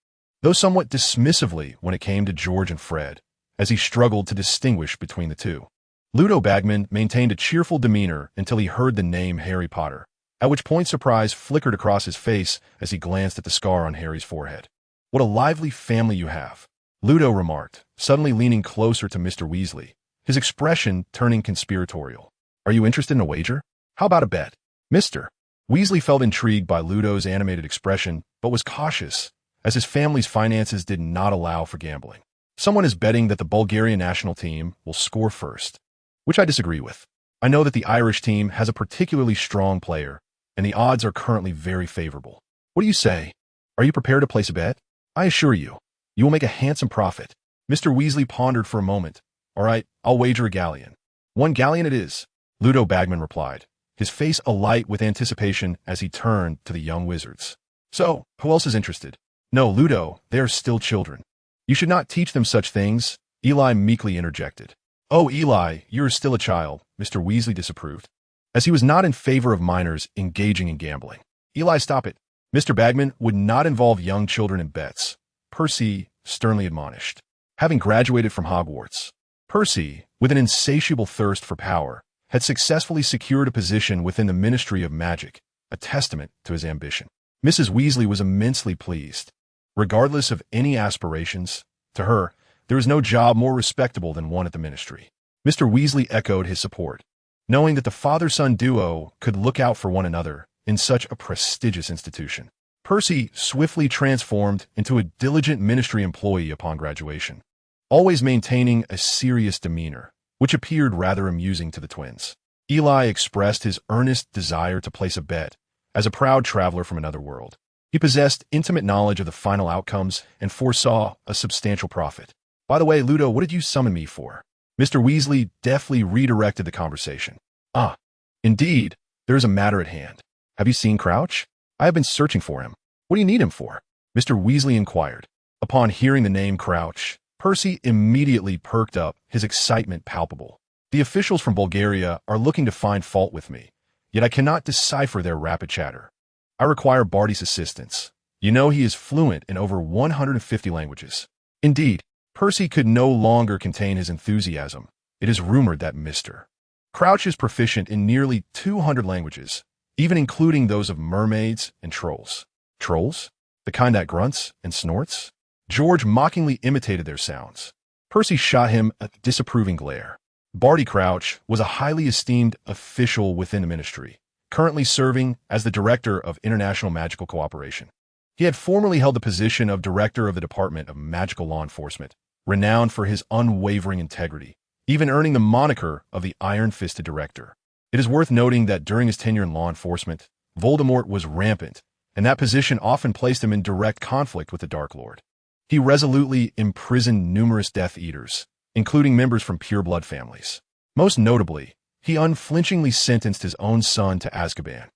though somewhat dismissively when it came to George and Fred, as he struggled to distinguish between the two. Ludo Bagman maintained a cheerful demeanor until he heard the name Harry Potter, at which point surprise flickered across his face as he glanced at the scar on Harry's forehead. "What a lively family you have," Ludo remarked, suddenly leaning closer to Mr. Weasley, his expression turning conspiratorial. "Are you interested in a wager? How about a bet?" Mr. Weasley felt intrigued by Ludo's animated expression, but was cautious, as his family's finances did not allow for gambling. "Someone is betting that the Bulgarian national team will score first, which I disagree with. I know that the Irish team has a particularly strong player, and the odds are currently very favorable. What do you say? Are you prepared to place a bet? I assure you, you will make a handsome profit." Mr. Weasley pondered for a moment. "All right, I'll wager a galleon." "1 galleon it is," Ludo Bagman replied, his face alight with anticipation as he turned to the young wizards. "So, who else is interested?" "No, Ludo, they are still children. You should not teach them such things," Eli meekly interjected. "Oh, Eli, you are still a child," Mr. Weasley disapproved, as he was not in favor of minors engaging in gambling. "Eli, stop it. Mr. Bagman would not involve young children in bets," Percy sternly admonished. Having graduated from Hogwarts, Percy, with an insatiable thirst for power, had successfully secured a position within the Ministry of Magic, a testament to his ambition. Mrs. Weasley was immensely pleased. Regardless of any aspirations, to her, there was no job more respectable than one at the ministry. Mr. Weasley echoed his support, knowing that the father-son duo could look out for one another in such a prestigious institution. Percy swiftly transformed into a diligent ministry employee upon graduation, always maintaining a serious demeanor, which appeared rather amusing to the twins. Eli expressed his earnest desire to place a bet, as a proud traveler from another world. He possessed intimate knowledge of the final outcomes and foresaw a substantial profit. "By the way, Ludo, what did you summon me for?" Mr. Weasley deftly redirected the conversation. "Ah, indeed, there is a matter at hand. Have you seen Crouch? I have been searching for him. What do you need him for? Mr. Weasley inquired. Upon hearing the name Crouch, Percy immediately perked up, his excitement palpable. The officials from Bulgaria are looking to find fault with me, yet I cannot decipher their rapid chatter. I require Barty's assistance. You know he is fluent in over 150 languages. Indeed, Percy could no longer contain his enthusiasm. It is rumored that Mr. Crouch is proficient in nearly 200 languages, even including those of mermaids and trolls. Trolls? The kind that grunts and snorts? George mockingly imitated their sounds. Percy shot him a disapproving glare. Barty Crouch was a highly esteemed official within the ministry, currently serving as the Director of International Magical Cooperation. He had formerly held the position of Director of the Department of Magical Law Enforcement, renowned for his unwavering integrity, even earning the moniker of the Iron-Fisted Director. It is worth noting that during his tenure in law enforcement, Voldemort was rampant, and that position often placed him in direct conflict with the Dark Lord. He resolutely imprisoned numerous Death Eaters, including members from pureblood families. Most notably, he unflinchingly sentenced his own son to Azkaban,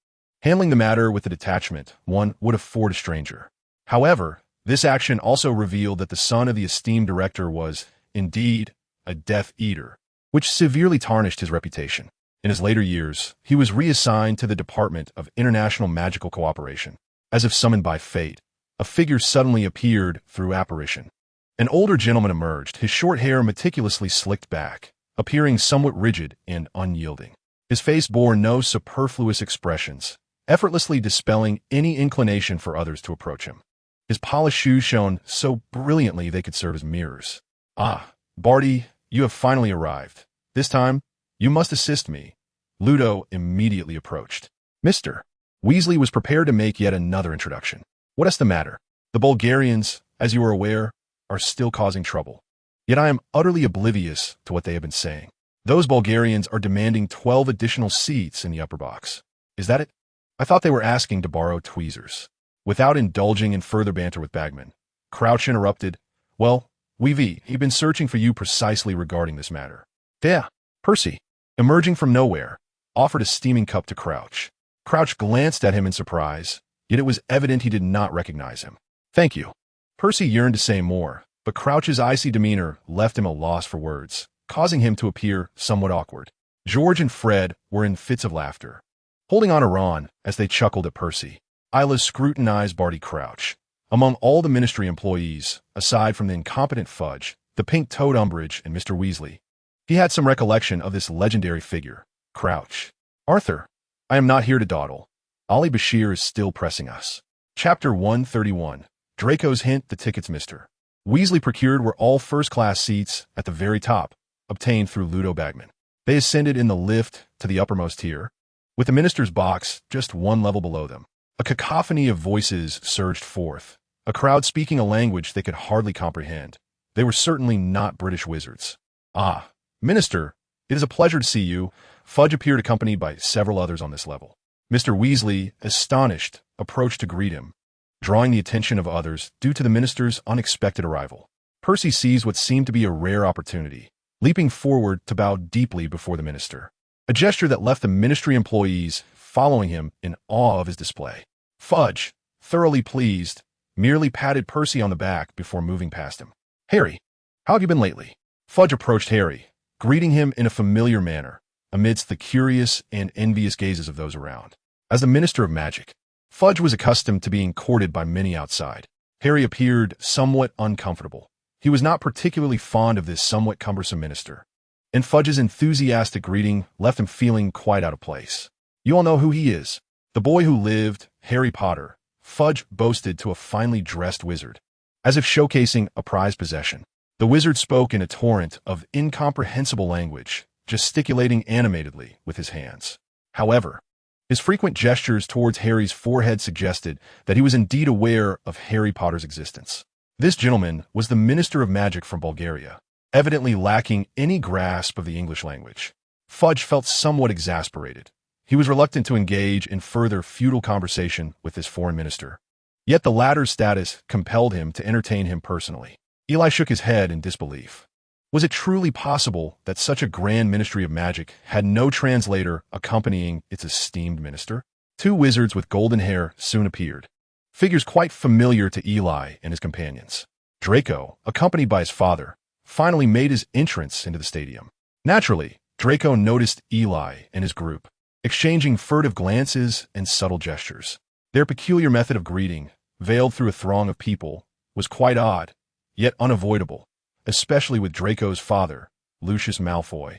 handling the matter with the detachment one would afford a stranger. However, this action also revealed that the son of the esteemed director was, indeed, a Death Eater, which severely tarnished his reputation. In his later years, he was reassigned to the Department of International Magical Cooperation. As if summoned by fate, a figure suddenly appeared through apparition. An older gentleman emerged, his short hair meticulously slicked back, appearing somewhat rigid and unyielding. His face bore no superfluous expressions, effortlessly dispelling any inclination for others to approach him. His polished shoes shone so brilliantly they could serve as mirrors. Ah, Barty, you have finally arrived. This time, you must assist me. Ludo immediately approached. Mr. Weasley was prepared to make yet another introduction. What is the matter? The Bulgarians, as you are aware, are still causing trouble. Yet I am utterly oblivious to what they have been saying. Those Bulgarians are demanding 12 additional seats in the upper box. Is that it? I thought they were asking to borrow tweezers. Without indulging in further banter with Bagman, Crouch interrupted. Well, Weavy, he'd been searching for you precisely regarding this matter. Yeah, Percy, emerging from nowhere, offered a steaming cup to Crouch. Crouch glanced at him in surprise, yet it was evident he did not recognize him. Thank you. Percy yearned to say more, but Crouch's icy demeanor left him a loss for words, causing him to appear somewhat awkward. George and Fred were in fits of laughter, holding on to Ron as they chuckled at Percy. Isla scrutinized Barty Crouch. Among all the ministry employees, aside from the incompetent Fudge, the pink-toed Umbridge, and Mr. Weasley, he had some recollection of this legendary figure, Crouch. Arthur, I am not here to dawdle. Ali Bashir is still pressing us. Chapter 131. Draco's Hint, the tickets Mr. Weasley procured were all first-class seats at the very top, obtained through Ludo Bagman. They ascended in the lift to the uppermost tier, with the minister's box just one level below them. A cacophony of voices surged forth, a crowd speaking a language they could hardly comprehend. They were certainly not British wizards. Ah, Minister, it is a pleasure to see you. Fudge appeared accompanied by several others on this level. Mr. Weasley, astonished, approached to greet him, drawing the attention of others due to the minister's unexpected arrival. Percy seized what seemed to be a rare opportunity, leaping forward to bow deeply before the minister, a gesture that left the ministry employees following him in awe of his display. Fudge, thoroughly pleased, merely patted Percy on the back before moving past him. Harry, how have you been lately? Fudge approached Harry, greeting him in a familiar manner, amidst the curious and envious gazes of those around. As the Minister of Magic, Fudge was accustomed to being courted by many outside. Harry appeared somewhat uncomfortable. He was not particularly fond of this somewhat cumbersome minister, and Fudge's enthusiastic greeting left him feeling quite out of place. You all know who he is. The boy who lived, Harry Potter, Fudge boasted to a finely dressed wizard, as if showcasing a prized possession. The wizard spoke in a torrent of incomprehensible language, gesticulating animatedly with his hands. However, his frequent gestures towards Harry's forehead suggested that he was indeed aware of Harry Potter's existence. This gentleman was the Minister of Magic from Bulgaria, evidently lacking any grasp of the English language. Fudge felt somewhat exasperated. He was reluctant to engage in further futile conversation with this foreign minister. Yet the latter's status compelled him to entertain him personally. Eli shook his head in disbelief. Was it truly possible that such a grand ministry of magic had no translator accompanying its esteemed minister? Two wizards with golden hair soon appeared, figures quite familiar to Eli and his companions. Draco, accompanied by his father, finally made his entrance into the stadium. Naturally, Draco noticed Eli and his group, exchanging furtive glances and subtle gestures. Their peculiar method of greeting, veiled through a throng of people, was quite odd, yet unavoidable, especially with Draco's father, Lucius Malfoy,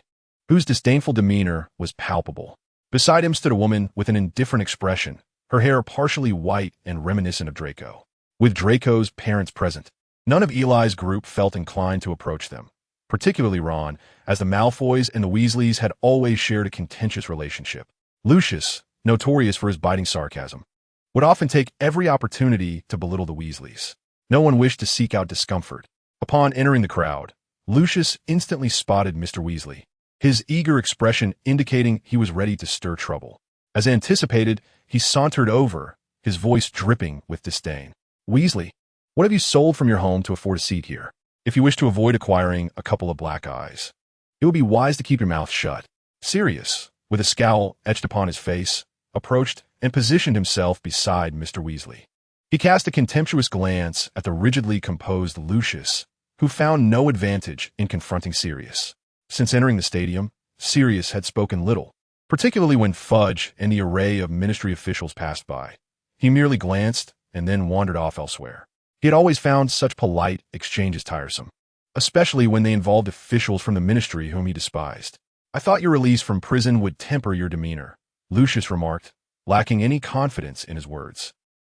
whose disdainful demeanor was palpable. Beside him stood a woman with an indifferent expression, her hair partially white and reminiscent of Draco. With Draco's parents present, none of Eli's group felt inclined to approach them, particularly Ron, as the Malfoys and the Weasleys had always shared a contentious relationship. Lucius, notorious for his biting sarcasm, would often take every opportunity to belittle the Weasleys. No one wished to seek out discomfort. Upon entering the crowd, Lucius instantly spotted Mr. Weasley, his eager expression indicating he was ready to stir trouble. As anticipated, he sauntered over, his voice dripping with disdain. "Weasley, what have you sold from your home to afford a seat here? If you wish to avoid acquiring a couple of black eyes, it would be wise to keep your mouth shut." Sirius, with a scowl etched upon his face, approached and positioned himself beside Mr. Weasley. He cast a contemptuous glance at the rigidly composed Lucius, who found no advantage in confronting Sirius. Since entering the stadium, Sirius had spoken little, particularly when Fudge and the array of ministry officials passed by. He merely glanced and then wandered off elsewhere. He had always found such polite exchanges tiresome, especially when they involved officials from the ministry whom he despised. "I thought your release from prison would temper your demeanor," Lucius remarked, lacking any confidence in his words,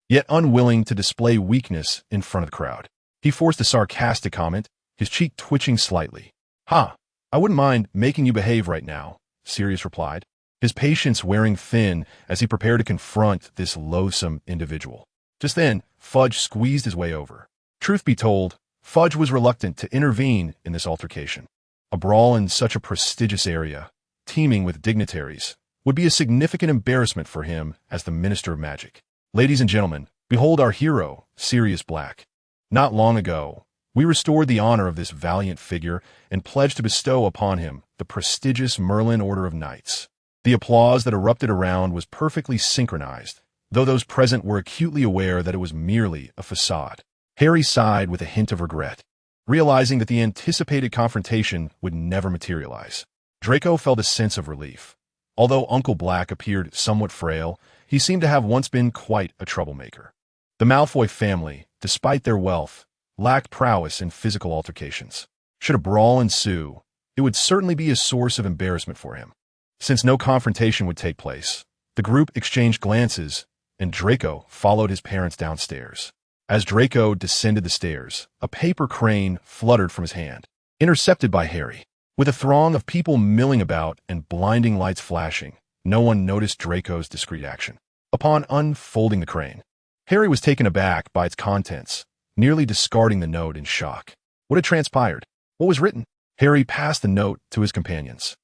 yet unwilling to display weakness in front of the crowd. He forced a sarcastic comment, his cheek twitching slightly. "Ha! I wouldn't mind making you behave right now," Sirius replied, his patience wearing thin as he prepared to confront this loathsome individual. Just then, Fudge squeezed his way over. Truth be told, Fudge was reluctant to intervene in this altercation. A brawl in such a prestigious area, teeming with dignitaries, would be a significant embarrassment for him as the Minister of Magic. "Ladies and gentlemen, behold our hero, Sirius Black. Not long ago, we restored the honor of this valiant figure and pledged to bestow upon him the prestigious Merlin Order of Knights." The applause that erupted around was perfectly synchronized, though those present were acutely aware that it was merely a facade. Harry sighed with a hint of regret, realizing that the anticipated confrontation would never materialize. Draco felt a sense of relief. Although Uncle Black appeared somewhat frail, he seemed to have once been quite a troublemaker. The Malfoy family, despite their wealth, lacked prowess in physical altercations. Should a brawl ensue, it would certainly be a source of embarrassment for him. Since no confrontation would take place, the group exchanged glances, and Draco followed his parents downstairs. As Draco descended the stairs, a paper crane fluttered from his hand, intercepted by Harry. With a throng of people milling about and blinding lights flashing, no one noticed Draco's discreet action. Upon unfolding the crane, Harry was taken aback by its contents, nearly discarding the note in shock. What had transpired? What was written? Harry passed the note to his companions,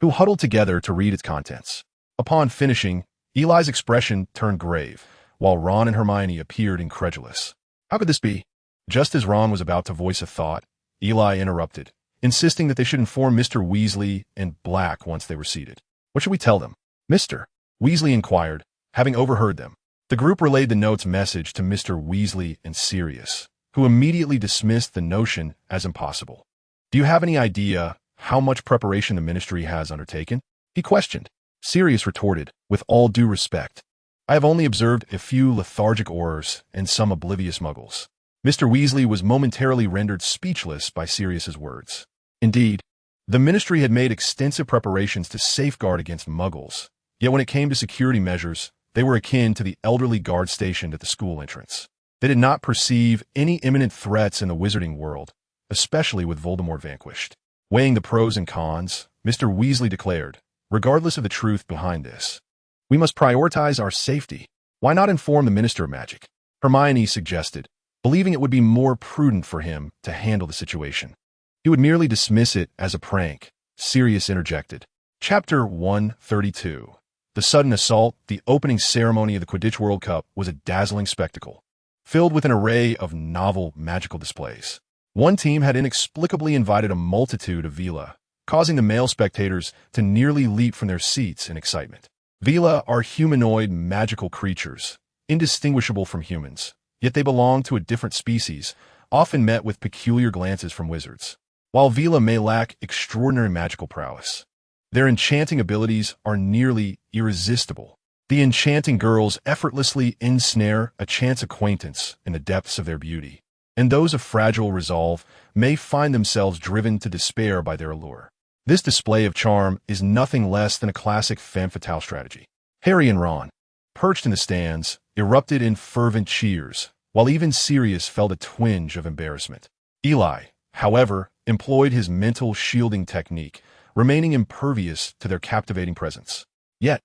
who huddled together to read its contents. Upon finishing, Eli's expression turned grave, while Ron and Hermione appeared incredulous. How could this be? Just as Ron was about to voice a thought, Eli interrupted, insisting that they should inform Mr. Weasley and Black once they were seated. "What should we tell them?" Mr. Weasley inquired, having overheard them. The group relayed the note's message to Mr. Weasley and Sirius, who immediately dismissed the notion as impossible. "Do you have any idea how much preparation the ministry has undertaken?" he questioned. Sirius retorted, with all due respect, "I have only observed a few lethargic Aurors and some oblivious Muggles." Mr. Weasley was momentarily rendered speechless by Sirius's words. Indeed, the ministry had made extensive preparations to safeguard against Muggles, yet when it came to security measures, they were akin to the elderly guard stationed at the school entrance. They did not perceive any imminent threats in the wizarding world, especially with Voldemort vanquished. Weighing the pros and cons, Mr. Weasley declared, regardless of the truth behind this, "We must prioritize our safety. Why not inform the Minister of Magic?" Hermione suggested, believing it would be more prudent for him to handle the situation. He would merely dismiss it as a prank. Sirius interjected. Chapter 132. The sudden assault, the opening ceremony of the Quidditch World Cup, was a dazzling spectacle, filled with an array of novel magical displays. One team had inexplicably invited a multitude of Vila, causing the male spectators to nearly leap from their seats in excitement. Vila are humanoid magical creatures, indistinguishable from humans, yet they belong to a different species, often met with peculiar glances from wizards. While Vila may lack extraordinary magical prowess, their enchanting abilities are nearly irresistible. The enchanting girls effortlessly ensnare a chance acquaintance in the depths of their beauty, and those of fragile resolve may find themselves driven to despair by their allure. This display of charm is nothing less than a classic femme fatale strategy. Harry and Ron, perched in the stands, erupted in fervent cheers, while even Sirius felt a twinge of embarrassment. Eli, however, employed his mental shielding technique, remaining impervious to their captivating presence. Yet,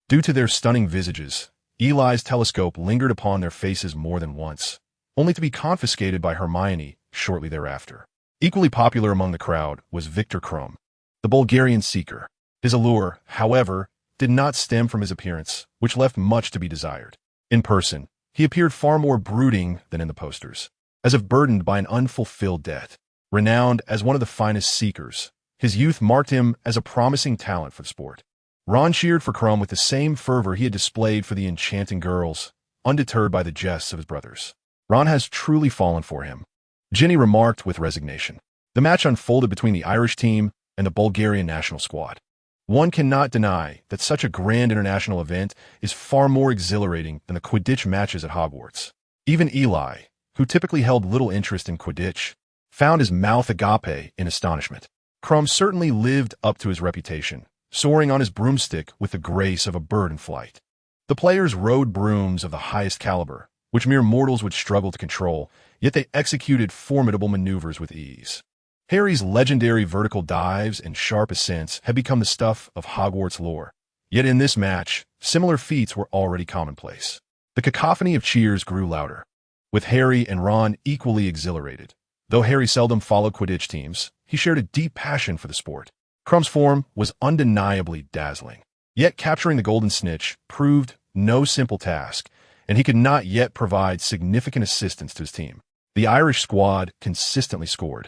due to their stunning visages, Eli's telescope lingered upon their faces more than once, only to be confiscated by Hermione shortly thereafter. Equally popular among the crowd was Victor Krum, the Bulgarian seeker. His allure, however, did not stem from his appearance, which left much to be desired. In person, he appeared far more brooding than in the posters, as if burdened by an unfulfilled debt. Renowned as one of the finest seekers, his youth marked him as a promising talent for the sport. Ron cheered for Krum with the same fervor he had displayed for the enchanting girls, undeterred by the jests of his brothers. Ron has truly fallen for him, Ginny remarked with resignation. The match unfolded between the Irish team and the Bulgarian national squad. One cannot deny that such a grand international event is far more exhilarating than the Quidditch matches at Hogwarts. Even Eli, who typically held little interest in Quidditch, found his mouth agape in astonishment. Krum certainly lived up to his reputation, soaring on his broomstick with the grace of a bird in flight. The players rode brooms of the highest caliber, which mere mortals would struggle to control, yet they executed formidable maneuvers with ease. Harry's legendary vertical dives and sharp ascents had become the stuff of Hogwarts lore, yet in this match, similar feats were already commonplace. The cacophony of cheers grew louder, with Harry and Ron equally exhilarated. Though Harry seldom followed Quidditch teams, he shared a deep passion for the sport. Krum's form was undeniably dazzling, yet capturing the Golden Snitch proved no simple task, and he could not yet provide significant assistance to his team. The Irish squad consistently scored,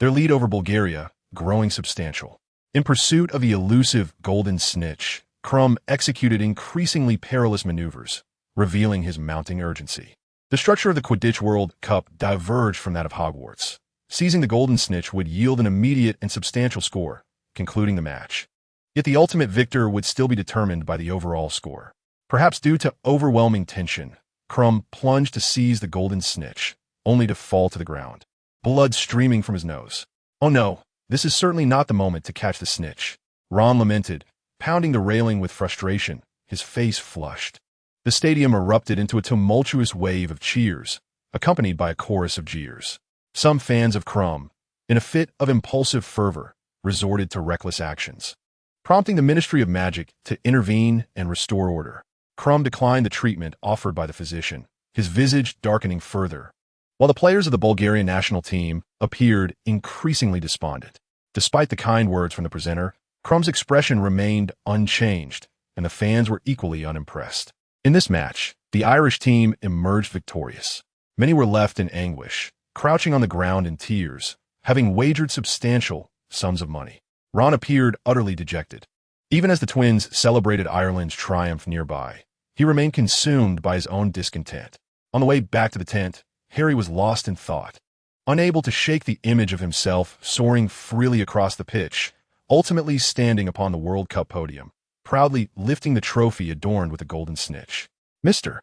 their lead over Bulgaria growing substantial. In pursuit of the elusive Golden Snitch, Krum executed increasingly perilous maneuvers, revealing his mounting urgency. The structure of the Quidditch World Cup diverged from that of Hogwarts. Seizing the Golden Snitch would yield an immediate and substantial score, concluding the match. Yet the ultimate victor would still be determined by the overall score. Perhaps due to overwhelming tension, Krum plunged to seize the Golden Snitch, only to fall to the ground, blood streaming from his nose. "Oh no, this is certainly not the moment to catch the snitch," Ron lamented, pounding the railing with frustration, his face flushed. The stadium erupted into a tumultuous wave of cheers, accompanied by a chorus of jeers. Some fans of Krum, in a fit of impulsive fervor, resorted to reckless actions, prompting the Ministry of Magic to intervene and restore order. Krum declined the treatment offered by the physician, his visage darkening further, while the players of the Bulgarian national team appeared increasingly despondent. Despite the kind words from the presenter, Krum's expression remained unchanged, and the fans were equally unimpressed. In this match, the Irish team emerged victorious. Many were left in anguish, crouching on the ground in tears, having wagered substantial sums of money. Ron appeared utterly dejected. Even as the twins celebrated Ireland's triumph nearby, he remained consumed by his own discontent. On the way back to the tent, Harry was lost in thought, unable to shake the image of himself soaring freely across the pitch, ultimately standing upon the World Cup podium, proudly lifting the trophy adorned with a golden snitch. Mr.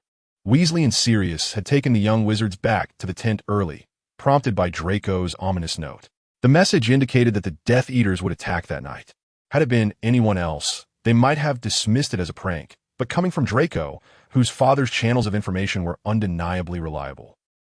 Weasley and Sirius had taken the young wizards back to the tent early, prompted by Draco's ominous note. The message indicated that the Death Eaters would attack that night. Had it been anyone else, they might have dismissed it as a prank, but coming from Draco, whose father's channels of information were undeniably reliable,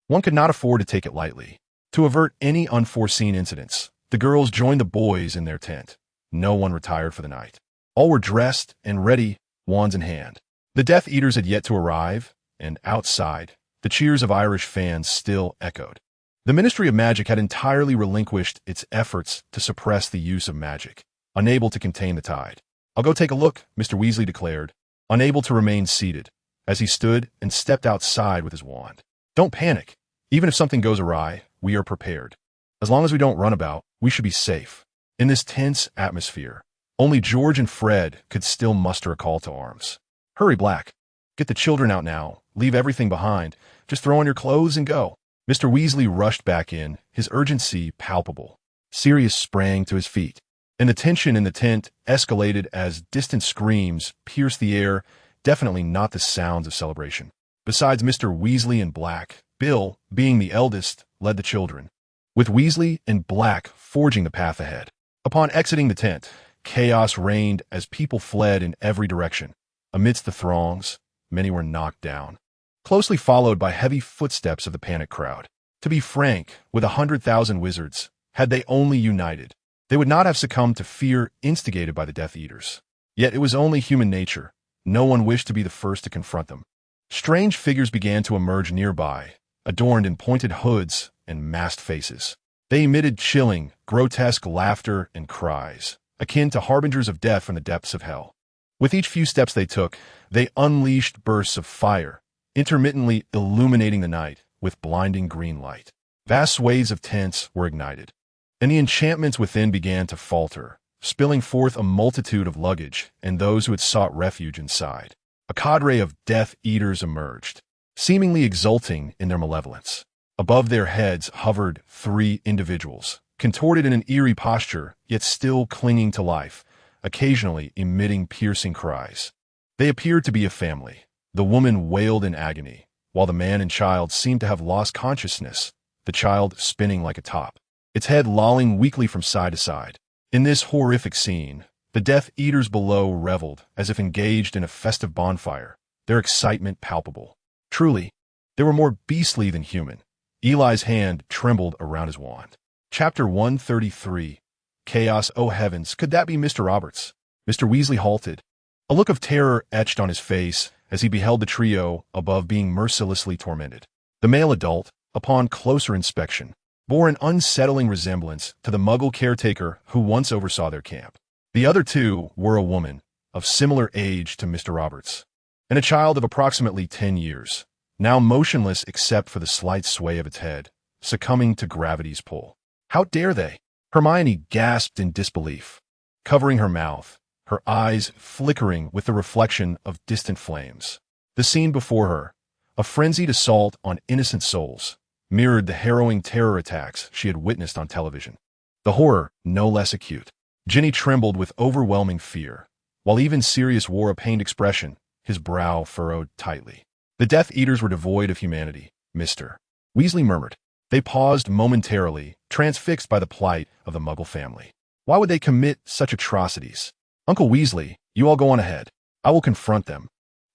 one could not afford to take it lightly. To avert any unforeseen incidents, the girls joined the boys in their tent. No one retired for the night. All were dressed and ready, wands in hand. The Death Eaters had yet to arrive, and outside, the cheers of Irish fans still echoed. The Ministry of Magic had entirely relinquished its efforts to suppress the use of magic, unable to contain the tide. "I'll go take a look," Mr. Weasley declared, unable to remain seated, as he stood and stepped outside with his wand. "Don't panic. Even if something goes awry, we are prepared. As long as we don't run about, we should be safe." In this tense atmosphere, Only George and Fred could still muster a call to arms. "Hurry, Black. Get the children out now. Leave everything behind. Just throw on your clothes and go." Mr. Weasley rushed back in, his urgency palpable. Sirius sprang to his feet, and the tension in the tent escalated as distant screams pierced the air, definitely not the sounds of celebration. Besides Mr. Weasley and Black, Bill, being the eldest, led the children, with Weasley and Black forging the path ahead. Upon exiting the tent, chaos reigned as people fled in every direction. Amidst the throngs, many were knocked down, closely followed by heavy footsteps of the panicked crowd. To be frank, with 100,000 wizards, had they only united, they would not have succumbed to fear instigated by the Death Eaters. Yet it was only human nature. No one wished to be the first to confront them. Strange figures began to emerge nearby, adorned in pointed hoods and masked faces. They emitted chilling, grotesque laughter and cries, akin to harbingers of death from the depths of hell. With each few steps they took, they unleashed bursts of fire, intermittently illuminating the night with blinding green light. Vast swathes of tents were ignited, and the enchantments within began to falter, spilling forth a multitude of luggage and those who had sought refuge inside. A cadre of Death Eaters emerged, seemingly exulting in their malevolence. Above their heads hovered 3 individuals, contorted in an eerie posture, yet still clinging to life, occasionally emitting piercing cries. They appeared to be a family. The woman wailed in agony, while the man and child seemed to have lost consciousness, the child spinning like a top, its head lolling weakly from side to side. In this horrific scene, the Death Eaters below reveled as if engaged in a festive bonfire, their excitement palpable. Truly, they were more beastly than human. Eli's hand trembled around his wand. Chapter 133. Chaos, oh heavens, could that be Mr. Roberts? Mr. Weasley halted, a look of terror etched on his face as he beheld the trio above being mercilessly tormented. The male adult, upon closer inspection, bore an unsettling resemblance to the Muggle caretaker who once oversaw their camp. The other 2 were a woman, of similar age to Mr. Roberts, and a child of approximately 10 years, now motionless except for the slight sway of its head, succumbing to gravity's pull. How dare they? Hermione gasped in disbelief, covering her mouth, her eyes flickering with the reflection of distant flames. The scene before her, a frenzied assault on innocent souls, mirrored the harrowing terror attacks she had witnessed on television. The horror no less acute. Ginny trembled with overwhelming fear, while even Sirius wore a pained expression, his brow furrowed tightly. The Death Eaters were devoid of humanity, Mr. Weasley murmured. They paused momentarily, transfixed by the plight of the Muggle family. Why would they commit such atrocities? Uncle Weasley, you all go on ahead. I will confront them.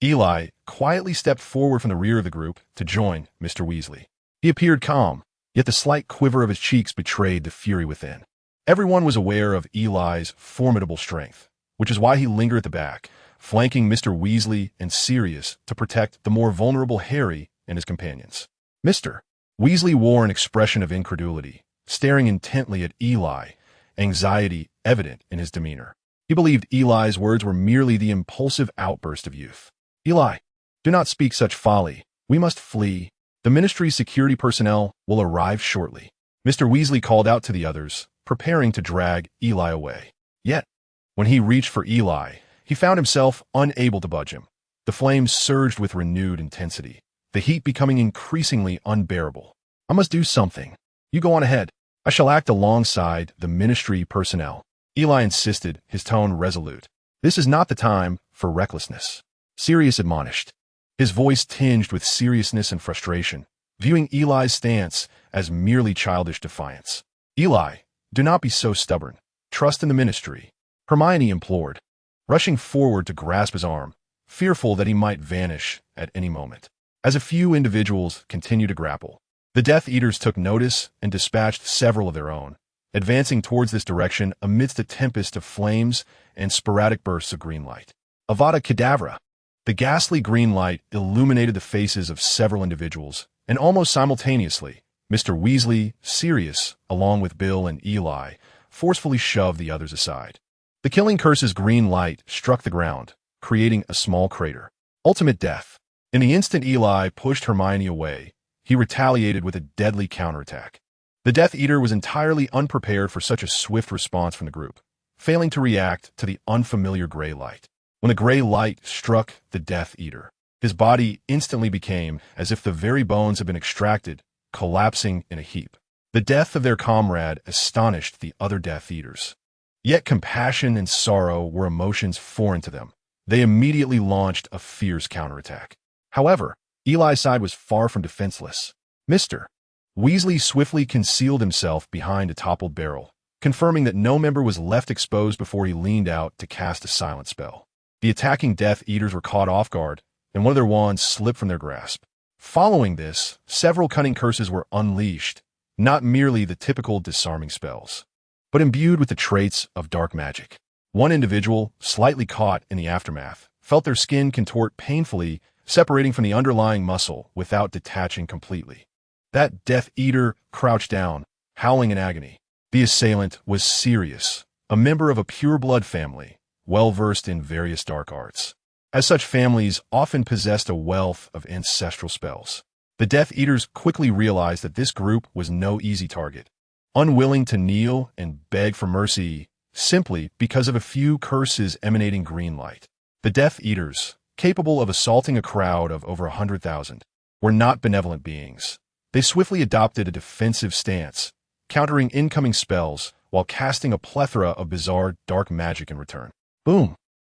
Eli quietly stepped forward from the rear of the group to join Mr. Weasley. He appeared calm, yet the slight quiver of his cheeks betrayed the fury within. Everyone was aware of Eli's formidable strength, which is why he lingered at the back, flanking Mr. Weasley and Sirius to protect the more vulnerable Harry and his companions. Mr. Weasley wore an expression of incredulity, staring intently at Eli, anxiety evident in his demeanor. He believed Eli's words were merely the impulsive outburst of youth. Eli, do not speak such folly. We must flee. The Ministry's security personnel will arrive shortly. Mr. Weasley called out to the others, preparing to drag Eli away. Yet, when he reached for Eli, he found himself unable to budge him. The flames surged with renewed intensity, the heat becoming increasingly unbearable. I must do something. You go on ahead. I shall act alongside the Ministry personnel. Eli insisted, his tone resolute. This is not the time for recklessness. Sirius admonished, his voice tinged with seriousness and frustration, viewing Eli's stance as merely childish defiance. Eli, do not be so stubborn. Trust in the Ministry. Hermione implored, rushing forward to grasp his arm, fearful that he might vanish at any moment. As a few individuals continued to grapple, the Death Eaters took notice and dispatched several of their own, advancing towards this direction amidst a tempest of flames and sporadic bursts of green light. Avada Kedavra! The ghastly green light illuminated the faces of several individuals, and almost simultaneously, Mr. Weasley, Sirius, along with Bill and Eli, forcefully shoved the others aside. The killing curse's green light struck the ground, creating a small crater. Ultimate death. In the instant Eli pushed Hermione away, he retaliated with a deadly counterattack. The Death Eater was entirely unprepared for such a swift response from the group, failing to react to the unfamiliar gray light. When the gray light struck the Death Eater, his body instantly became as if the very bones had been extracted, collapsing in a heap. The death of their comrade astonished the other Death Eaters. Yet compassion and sorrow were emotions foreign to them. They immediately launched a fierce counterattack. However, Eli's side was far from defenseless. Mr. Weasley swiftly concealed himself behind a toppled barrel, confirming that no member was left exposed before he leaned out to cast a silent spell. The attacking Death Eaters were caught off guard, and one of their wands slipped from their grasp. Following this, several cunning curses were unleashed, not merely the typical disarming spells, but imbued with the traits of dark magic. One individual, slightly caught in the aftermath, felt their skin contort painfully, separating from the underlying muscle without detaching completely. That Death Eater crouched down, howling in agony. The assailant was Sirius, a member of a pure-blood family, well-versed in various dark arts. As such families often possessed a wealth of ancestral spells. The Death Eaters quickly realized that this group was no easy target. Unwilling to kneel and beg for mercy simply because of a few curses emanating green light, the Death Eaters, capable of assaulting a crowd of over 100,000, were not benevolent beings. They swiftly adopted a defensive stance, countering incoming spells while casting a plethora of bizarre dark magic in return. Boom!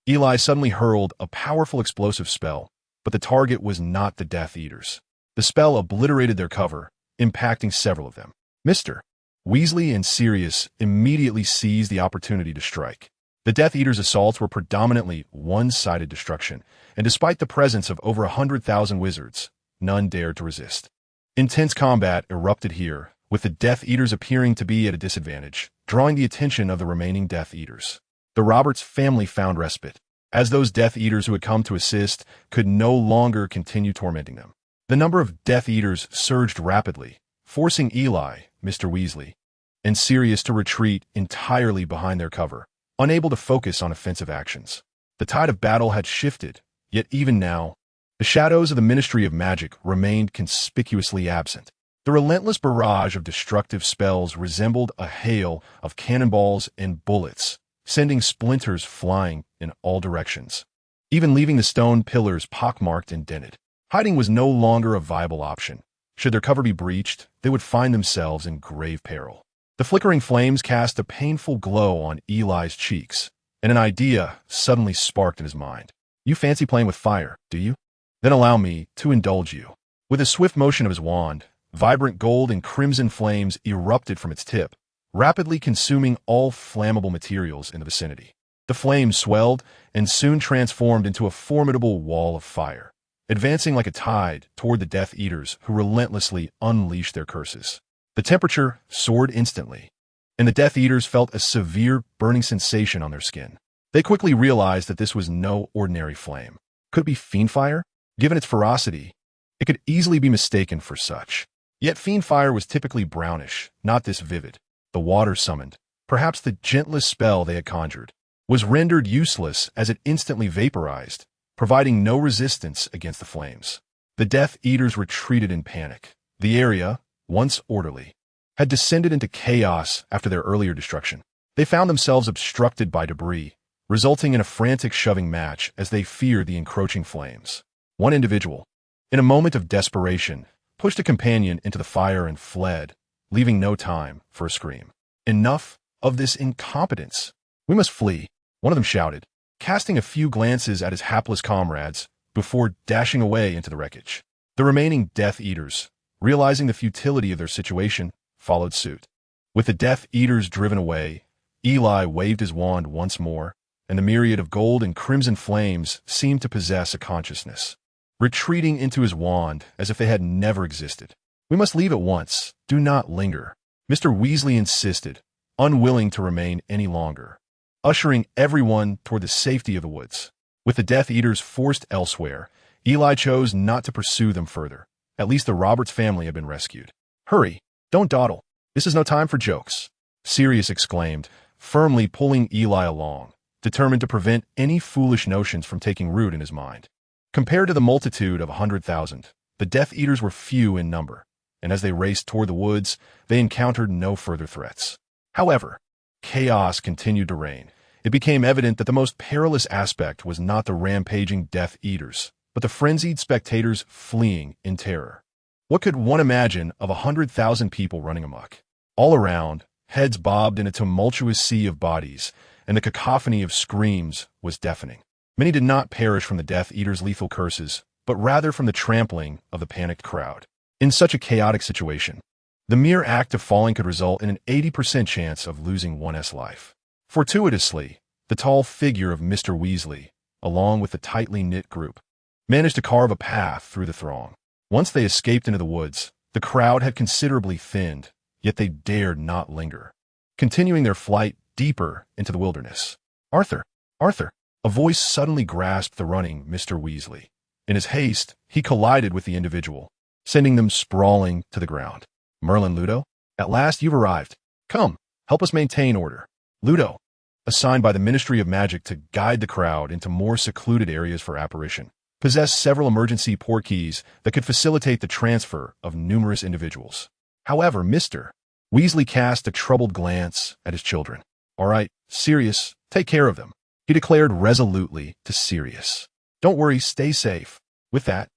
Eli suddenly hurled a powerful explosive spell, but the target was not the Death Eaters. The spell obliterated their cover, impacting several of them. Mr. Weasley and Sirius immediately seized the opportunity to strike. The Death Eaters' assaults were predominantly one-sided destruction, and despite the presence of over 100,000 wizards, none dared to resist. Intense combat erupted here, with the Death Eaters appearing to be at a disadvantage, drawing the attention of the remaining Death Eaters. The Roberts family found respite, as those Death Eaters who had come to assist could no longer continue tormenting them. The number of Death Eaters surged rapidly, forcing Eli, Mr. Weasley, and Sirius to retreat entirely behind their cover, unable to focus on offensive actions. The tide of battle had shifted, yet even now, the shadows of the Ministry of Magic remained conspicuously absent. The relentless barrage of destructive spells resembled a hail of cannonballs and bullets, sending splinters flying in all directions, even leaving the stone pillars pockmarked and dented. Hiding was no longer a viable option. Should their cover be breached, they would find themselves in grave peril. The flickering flames cast a painful glow on Eli's cheeks, and an idea suddenly sparked in his mind. You fancy playing with fire, do you? Then allow me to indulge you. With a swift motion of his wand, vibrant gold and crimson flames erupted from its tip, rapidly consuming all flammable materials in the vicinity. The flames swelled and soon transformed into a formidable wall of fire, advancing like a tide toward the Death Eaters who relentlessly unleashed their curses. The temperature soared instantly, and the Death Eaters felt a severe burning sensation on their skin. They quickly realized that this was no ordinary flame. Could it be fiend fire? Given its ferocity, it could easily be mistaken for such. Yet fiend fire was typically brownish, not this vivid. The water summoned, perhaps the gentlest spell they had conjured, was rendered useless as it instantly vaporized, providing no resistance against the flames. The Death Eaters retreated in panic. The area, once orderly, had descended into chaos after their earlier destruction. They found themselves obstructed by debris, resulting in a frantic shoving match as they feared the encroaching flames. One individual, in a moment of desperation, pushed a companion into the fire and fled, leaving no time for a scream. Enough of this incompetence. We must flee, one of them shouted, casting a few glances at his hapless comrades before dashing away into the wreckage. The remaining Death Eaters, realizing the futility of their situation, followed suit. With the Death Eaters driven away, Eli waved his wand once more, and the myriad of gold and crimson flames seemed to possess a consciousness, retreating into his wand as if they had never existed. We must leave at once. Do not linger, Mr. Weasley insisted, unwilling to remain any longer, ushering everyone toward the safety of the woods. With the Death Eaters forced elsewhere, Eli chose not to pursue them further. At least the Roberts family had been rescued. Hurry, don't dawdle. This is no time for jokes, Sirius exclaimed, firmly pulling Eli along, determined to prevent any foolish notions from taking root in his mind. Compared to the multitude of 100,000, the Death Eaters were few in number, and as they raced toward the woods, they encountered no further threats. However, Chaos continued to reign. It became evident that the most perilous aspect was not the rampaging Death Eaters, but the frenzied spectators fleeing in terror. What could one imagine of 100,000 people running amok? All around, heads bobbed in a tumultuous sea of bodies, and the cacophony of screams was deafening. Many did not perish from the Death Eaters' lethal curses, but rather from the trampling of the panicked crowd. In such a chaotic situation, the mere act of falling could result in an 80% chance of losing one's life. Fortuitously, the tall figure of Mr. Weasley, along with the tightly knit group, managed to carve a path through the throng. Once they escaped into the woods, the crowd had considerably thinned, yet they dared not linger, continuing their flight deeper into the wilderness. Arthur! Arthur! A voice suddenly grasped the running Mr. Weasley. In his haste, he collided with the individual, sending them sprawling to the ground. Merlin, Ludo, at last you've arrived. Come, help us maintain order. Ludo, assigned by the Ministry of Magic to guide the crowd into more secluded areas for apparition, possessed several emergency portkeys that could facilitate the transfer of numerous individuals. However, Mr. Weasley cast a troubled glance at his children. All right, Sirius, take care of them, he declared resolutely to Sirius. Don't worry, stay safe. With that,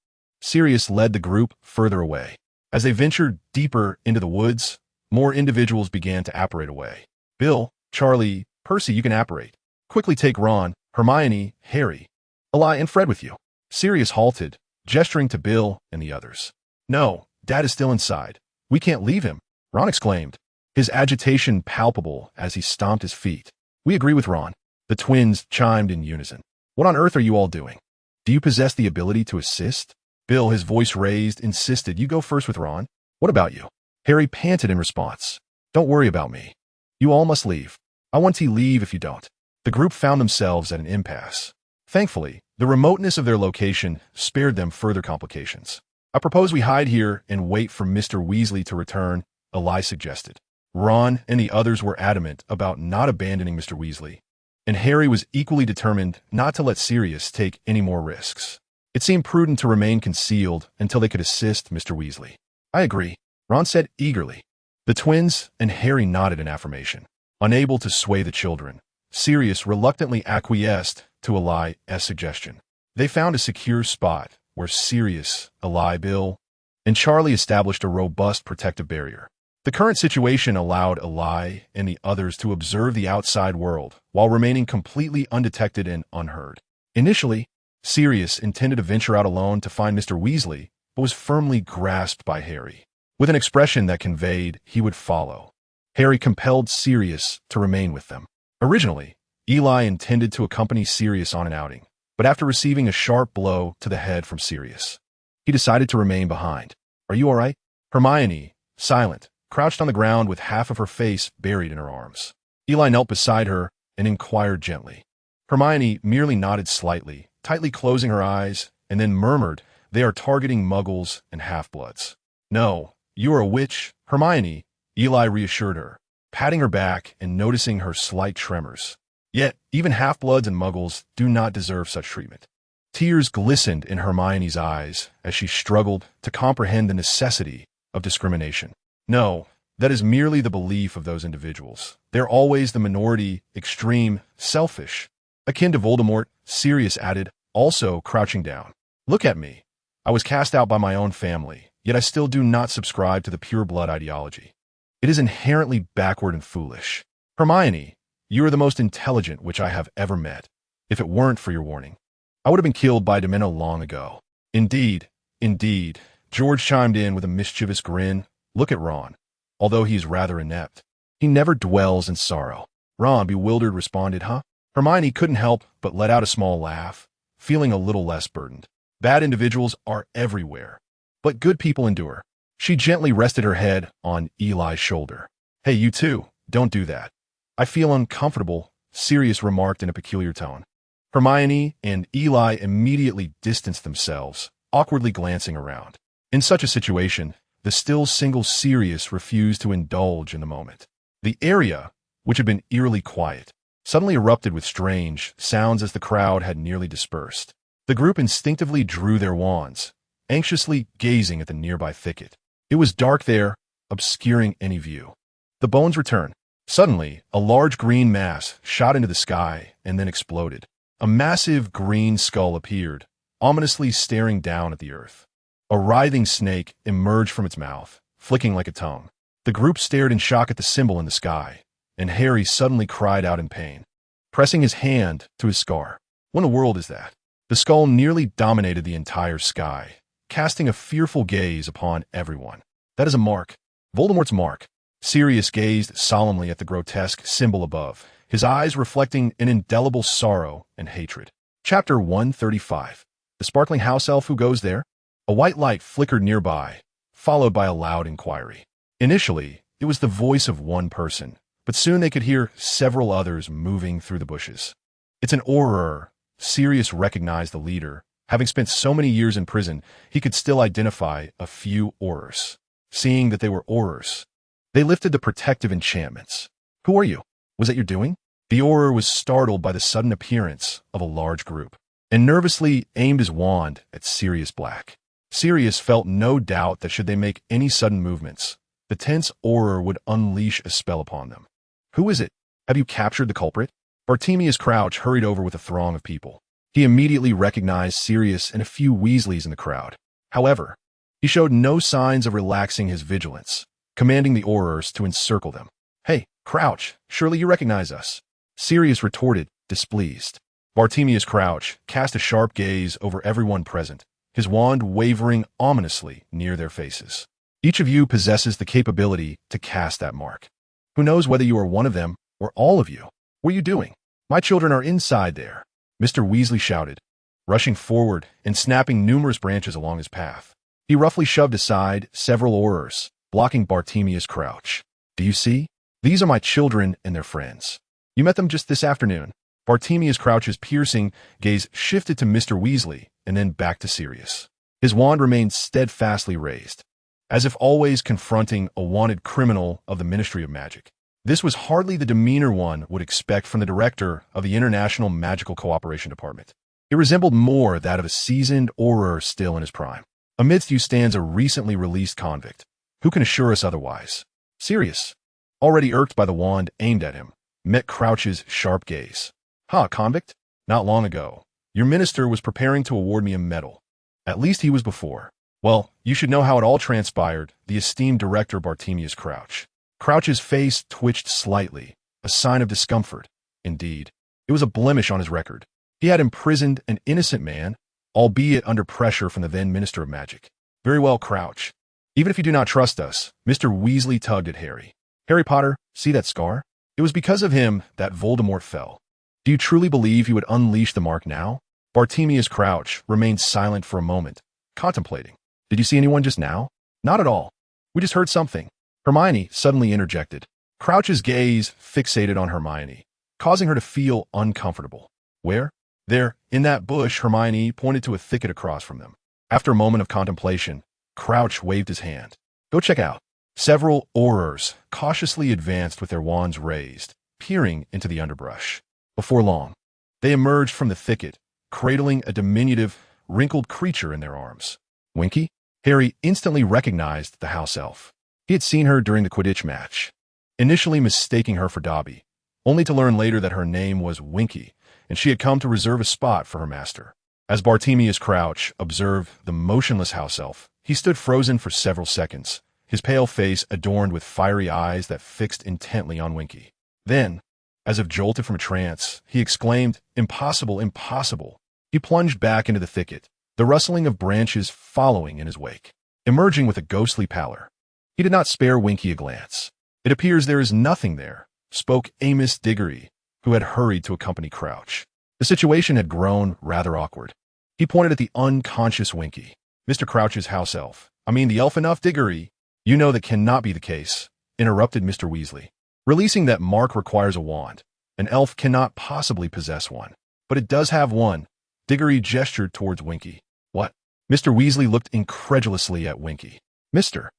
Sirius led the group further away. As they ventured deeper into the woods, more individuals began to apparate away. Bill, Charlie, Percy, you can apparate. Quickly take Ron, Hermione, Harry, Eli, and Fred with you. Sirius halted, gesturing to Bill and the others. No, Dad is still inside. We can't leave him, Ron exclaimed, his agitation palpable as he stomped his feet. We agree with Ron. The twins chimed in unison. What on earth are you all doing? Do you possess the ability to assist? Bill, his voice raised, insisted. You go first with Ron. What about you? Harry panted in response. Don't worry about me. You all must leave. I want to leave if you don't. The group found themselves at an impasse. Thankfully, the remoteness of their location spared them further complications. I propose we hide here and wait for Mr. Weasley to return, Eli suggested. Ron and the others were adamant about not abandoning Mr. Weasley, and Harry was equally determined not to let Sirius take any more risks. It seemed prudent to remain concealed until they could assist Mr. Weasley. I agree, Ron said eagerly. The twins and Harry nodded in affirmation. Unable to sway the children, Sirius reluctantly acquiesced to Eli's suggestion. They found a secure spot where Sirius, Eli, Bill, and Charlie established a robust protective barrier. The current situation allowed Eli and the others to observe the outside world while remaining completely undetected and unheard. Initially, Sirius intended to venture out alone to find Mr. Weasley, but was firmly grasped by Harry. With an expression that conveyed he would follow, Harry compelled Sirius to remain with them. Originally, Eli intended to accompany Sirius on an outing, but after receiving a sharp blow to the head from Sirius, he decided to remain behind. Are you all right? Hermione, silent, crouched on the ground with half of her face buried in her arms. Eli knelt beside her and inquired gently. Hermione merely nodded slightly, tightly closing her eyes, and then murmured, They are targeting muggles and half-bloods. No, you are a witch, Hermione, Eli reassured her, patting her back and noticing her slight tremors. Yet, even half-bloods and muggles do not deserve such treatment. Tears glistened in Hermione's eyes as she struggled to comprehend the necessity of discrimination. No, that is merely the belief of those individuals. They're always the minority, extreme, selfish. Akin to Voldemort, Sirius added, also crouching down. Look at me. I was cast out by my own family, yet I still do not subscribe to the pure blood ideology. It is inherently backward and foolish. Hermione, you are the most intelligent witch I have ever met. If it weren't for your warning, I would have been killed by Demento long ago. Indeed, indeed, George chimed in with a mischievous grin. Look at Ron. Although he is rather inept, he never dwells in sorrow. Ron, bewildered, responded, Huh? Hermione couldn't help but let out a small laugh, feeling a little less burdened. Bad individuals are everywhere, but good people endure. She gently rested her head on Eli's shoulder. Hey, you too, don't do that. I feel uncomfortable, Sirius remarked in a peculiar tone. Hermione and Eli immediately distanced themselves, awkwardly glancing around. In such a situation, the still single Sirius refused to indulge in the moment. The area, which had been eerily quiet, suddenly erupted with strange sounds as the crowd had nearly dispersed. The group instinctively drew their wands, anxiously gazing at the nearby thicket. It was dark there, obscuring any view. The bones return, Suddenly, a large green mass shot into the sky and then exploded. A massive green skull appeared, ominously staring down at the earth. A writhing snake emerged from its mouth, flicking like a tongue. The group stared in shock at the symbol in the sky, and Harry suddenly cried out in pain, pressing his hand to his scar. What in the world is that? The skull nearly dominated the entire sky, casting a fearful gaze upon everyone. That is a mark. Voldemort's mark. Sirius gazed solemnly at the grotesque symbol above, his eyes reflecting an indelible sorrow and hatred. Chapter 135. The sparkling house elf who goes there? A white light flickered nearby, followed by a loud inquiry. Initially, it was the voice of one person, but soon they could hear several others moving through the bushes. It's an Auror. Sirius recognized the leader. Having spent so many years in prison, he could still identify a few Aurors. Seeing that they were Aurors, they lifted the protective enchantments. Who are you? Was that your doing? The Auror was startled by the sudden appearance of a large group, and nervously aimed his wand at Sirius Black. Sirius felt no doubt that should they make any sudden movements, the tense Auror would unleash a spell upon them. Who is it? Have you captured the culprit? Bartemius Crouch hurried over with a throng of people. He immediately recognized Sirius and a few Weasleys in the crowd. However, he showed no signs of relaxing his vigilance, commanding the Aurors to encircle them. Hey, Crouch, surely you recognize us. Sirius retorted, displeased. Bartemius Crouch cast a sharp gaze over everyone present, his wand wavering ominously near their faces. Each of you possesses the capability to cast that mark. Who knows whether you are one of them or all of you? What are you doing? My children are inside there, Mr. Weasley shouted, rushing forward and snapping numerous branches along his path. He roughly shoved aside several Aurors, blocking Bartemius Crouch. Do you see? These are my children and their friends. You met them just this afternoon. Bartemius Crouch's piercing gaze shifted to Mr. Weasley and then back to Sirius. His wand remained steadfastly raised, as if always confronting a wanted criminal of the Ministry of Magic. This was hardly the demeanor one would expect from the director of the International Magical Cooperation Department. It resembled more that of a seasoned Auror still in his prime. Amidst you stands a recently released convict. Who can assure us otherwise? Sirius, already irked by the wand aimed at him, met Crouch's sharp gaze. Convict? Not long ago, your minister was preparing to award me a medal. At least he was before. Well, you should know how it all transpired, the esteemed director Bartemius Crouch. Crouch's face twitched slightly, a sign of discomfort. Indeed, it was a blemish on his record. He had imprisoned an innocent man, albeit under pressure from the then Minister of Magic. Very well, Crouch. Even if you do not trust us, Mr. Weasley tugged at Harry. Harry Potter, see that scar? It was because of him that Voldemort fell. Do you truly believe he would unleash the mark now? Bartemius Crouch remained silent for a moment, contemplating. Did you see anyone just now? Not at all. We just heard something. Hermione suddenly interjected. Crouch's gaze fixated on Hermione, causing her to feel uncomfortable. Where? There, in that bush, Hermione pointed to a thicket across from them. After a moment of contemplation, Crouch waved his hand. Go check out. Several Aurors cautiously advanced with their wands raised, peering into the underbrush. Before long, they emerged from the thicket, cradling a diminutive, wrinkled creature in their arms. Winky? Harry instantly recognized the house elf. He had seen her during the Quidditch match, initially mistaking her for Dobby, only to learn later that her name was Winky, and she had come to reserve a spot for her master. As Bartemius Crouch observed the motionless house elf, he stood frozen for several seconds, his pale face adorned with fiery eyes that fixed intently on Winky. Then, as if jolted from a trance, he exclaimed, "Impossible, impossible!" He plunged back into the thicket, the rustling of branches following in his wake, emerging with a ghostly pallor. He did not spare Winky a glance. It appears there is nothing there, spoke Amos Diggory, who had hurried to accompany Crouch. The situation had grown rather awkward. He pointed at the unconscious Winky. Mr. Crouch's house elf. I mean the elf enough, Diggory. You know that cannot be the case, interrupted Mr. Weasley. Releasing that mark requires a wand. An elf cannot possibly possess one. But it does have one. Diggory gestured towards Winky. What? Mr. Weasley looked incredulously at Winky. Mr.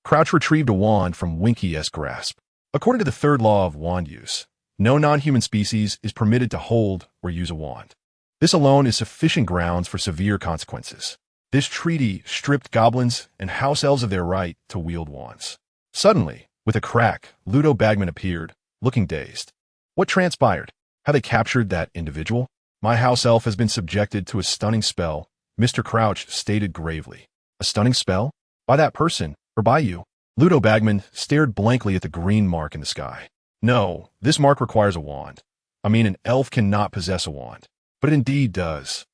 Crouch retrieved a wand from Winky's grasp. According to the third law of wand use, no non-human species is permitted to hold or use a wand. This alone is sufficient grounds for severe consequences. This treaty stripped goblins and house elves of their right to wield wands. Suddenly, with a crack, Ludo Bagman appeared, looking dazed. What transpired? How they captured that individual? My house elf has been subjected to a stunning spell, Mr. Crouch stated gravely. A stunning spell? By that person, or by you? Ludo Bagman stared blankly at the green mark in the sky. No, this mark requires a wand. I mean, an elf cannot possess a wand. But it indeed does.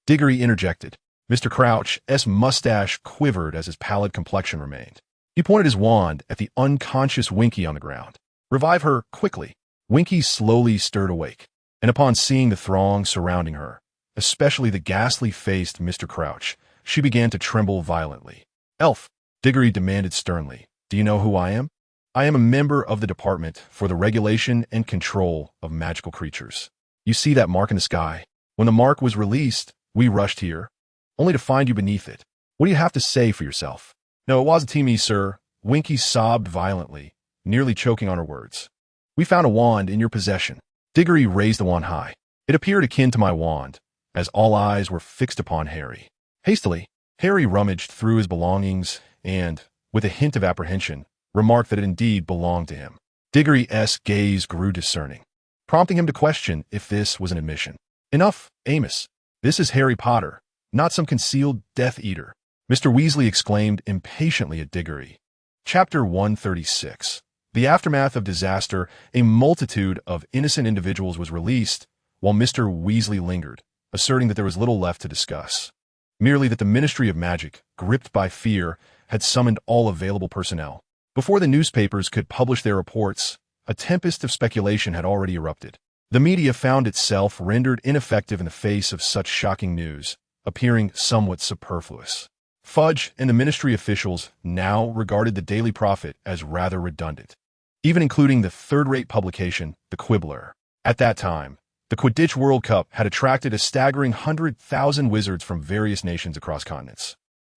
Diggory interjected. Mr. Crouch's mustache quivered as his pallid complexion remained. He pointed his wand at the unconscious Winky on the ground. Revive her, quickly. Winky slowly stirred awake, and upon seeing the throng surrounding her, especially the ghastly-faced Mr. Crouch, she began to tremble violently. Elf, Diggory demanded sternly, do you know who I am? I am a member of the Department for the Regulation and Control of Magical Creatures. You see that mark in the sky? When the mark was released, we rushed here, only to find you beneath it. What do you have to say for yourself? No, it wasn't me, sir. Winky sobbed violently, nearly choking on her words. We found a wand in your possession. Diggory raised the wand high. It appeared akin to my wand, as all eyes were fixed upon Harry. Hastily, Harry rummaged through his belongings and, with a hint of apprehension, remarked that it indeed belonged to him. Diggory's gaze grew discerning, prompting him to question if this was an admission. Enough, Amos. This is Harry Potter, not some concealed Death Eater, Mr. Weasley exclaimed impatiently at Diggory. Chapter 136. The aftermath of disaster, a multitude of innocent individuals was released, while Mr. Weasley lingered, asserting that there was little left to discuss. Merely that the Ministry of Magic, gripped by fear, had summoned all available personnel. Before the newspapers could publish their reports, a tempest of speculation had already erupted. The media found itself rendered ineffective in the face of such shocking news, appearing somewhat superfluous. Fudge and the ministry officials now regarded the Daily Prophet as rather redundant, even including the third-rate publication, The Quibbler. At that time, the Quidditch World Cup had attracted a staggering 100,000 wizards from various nations across continents,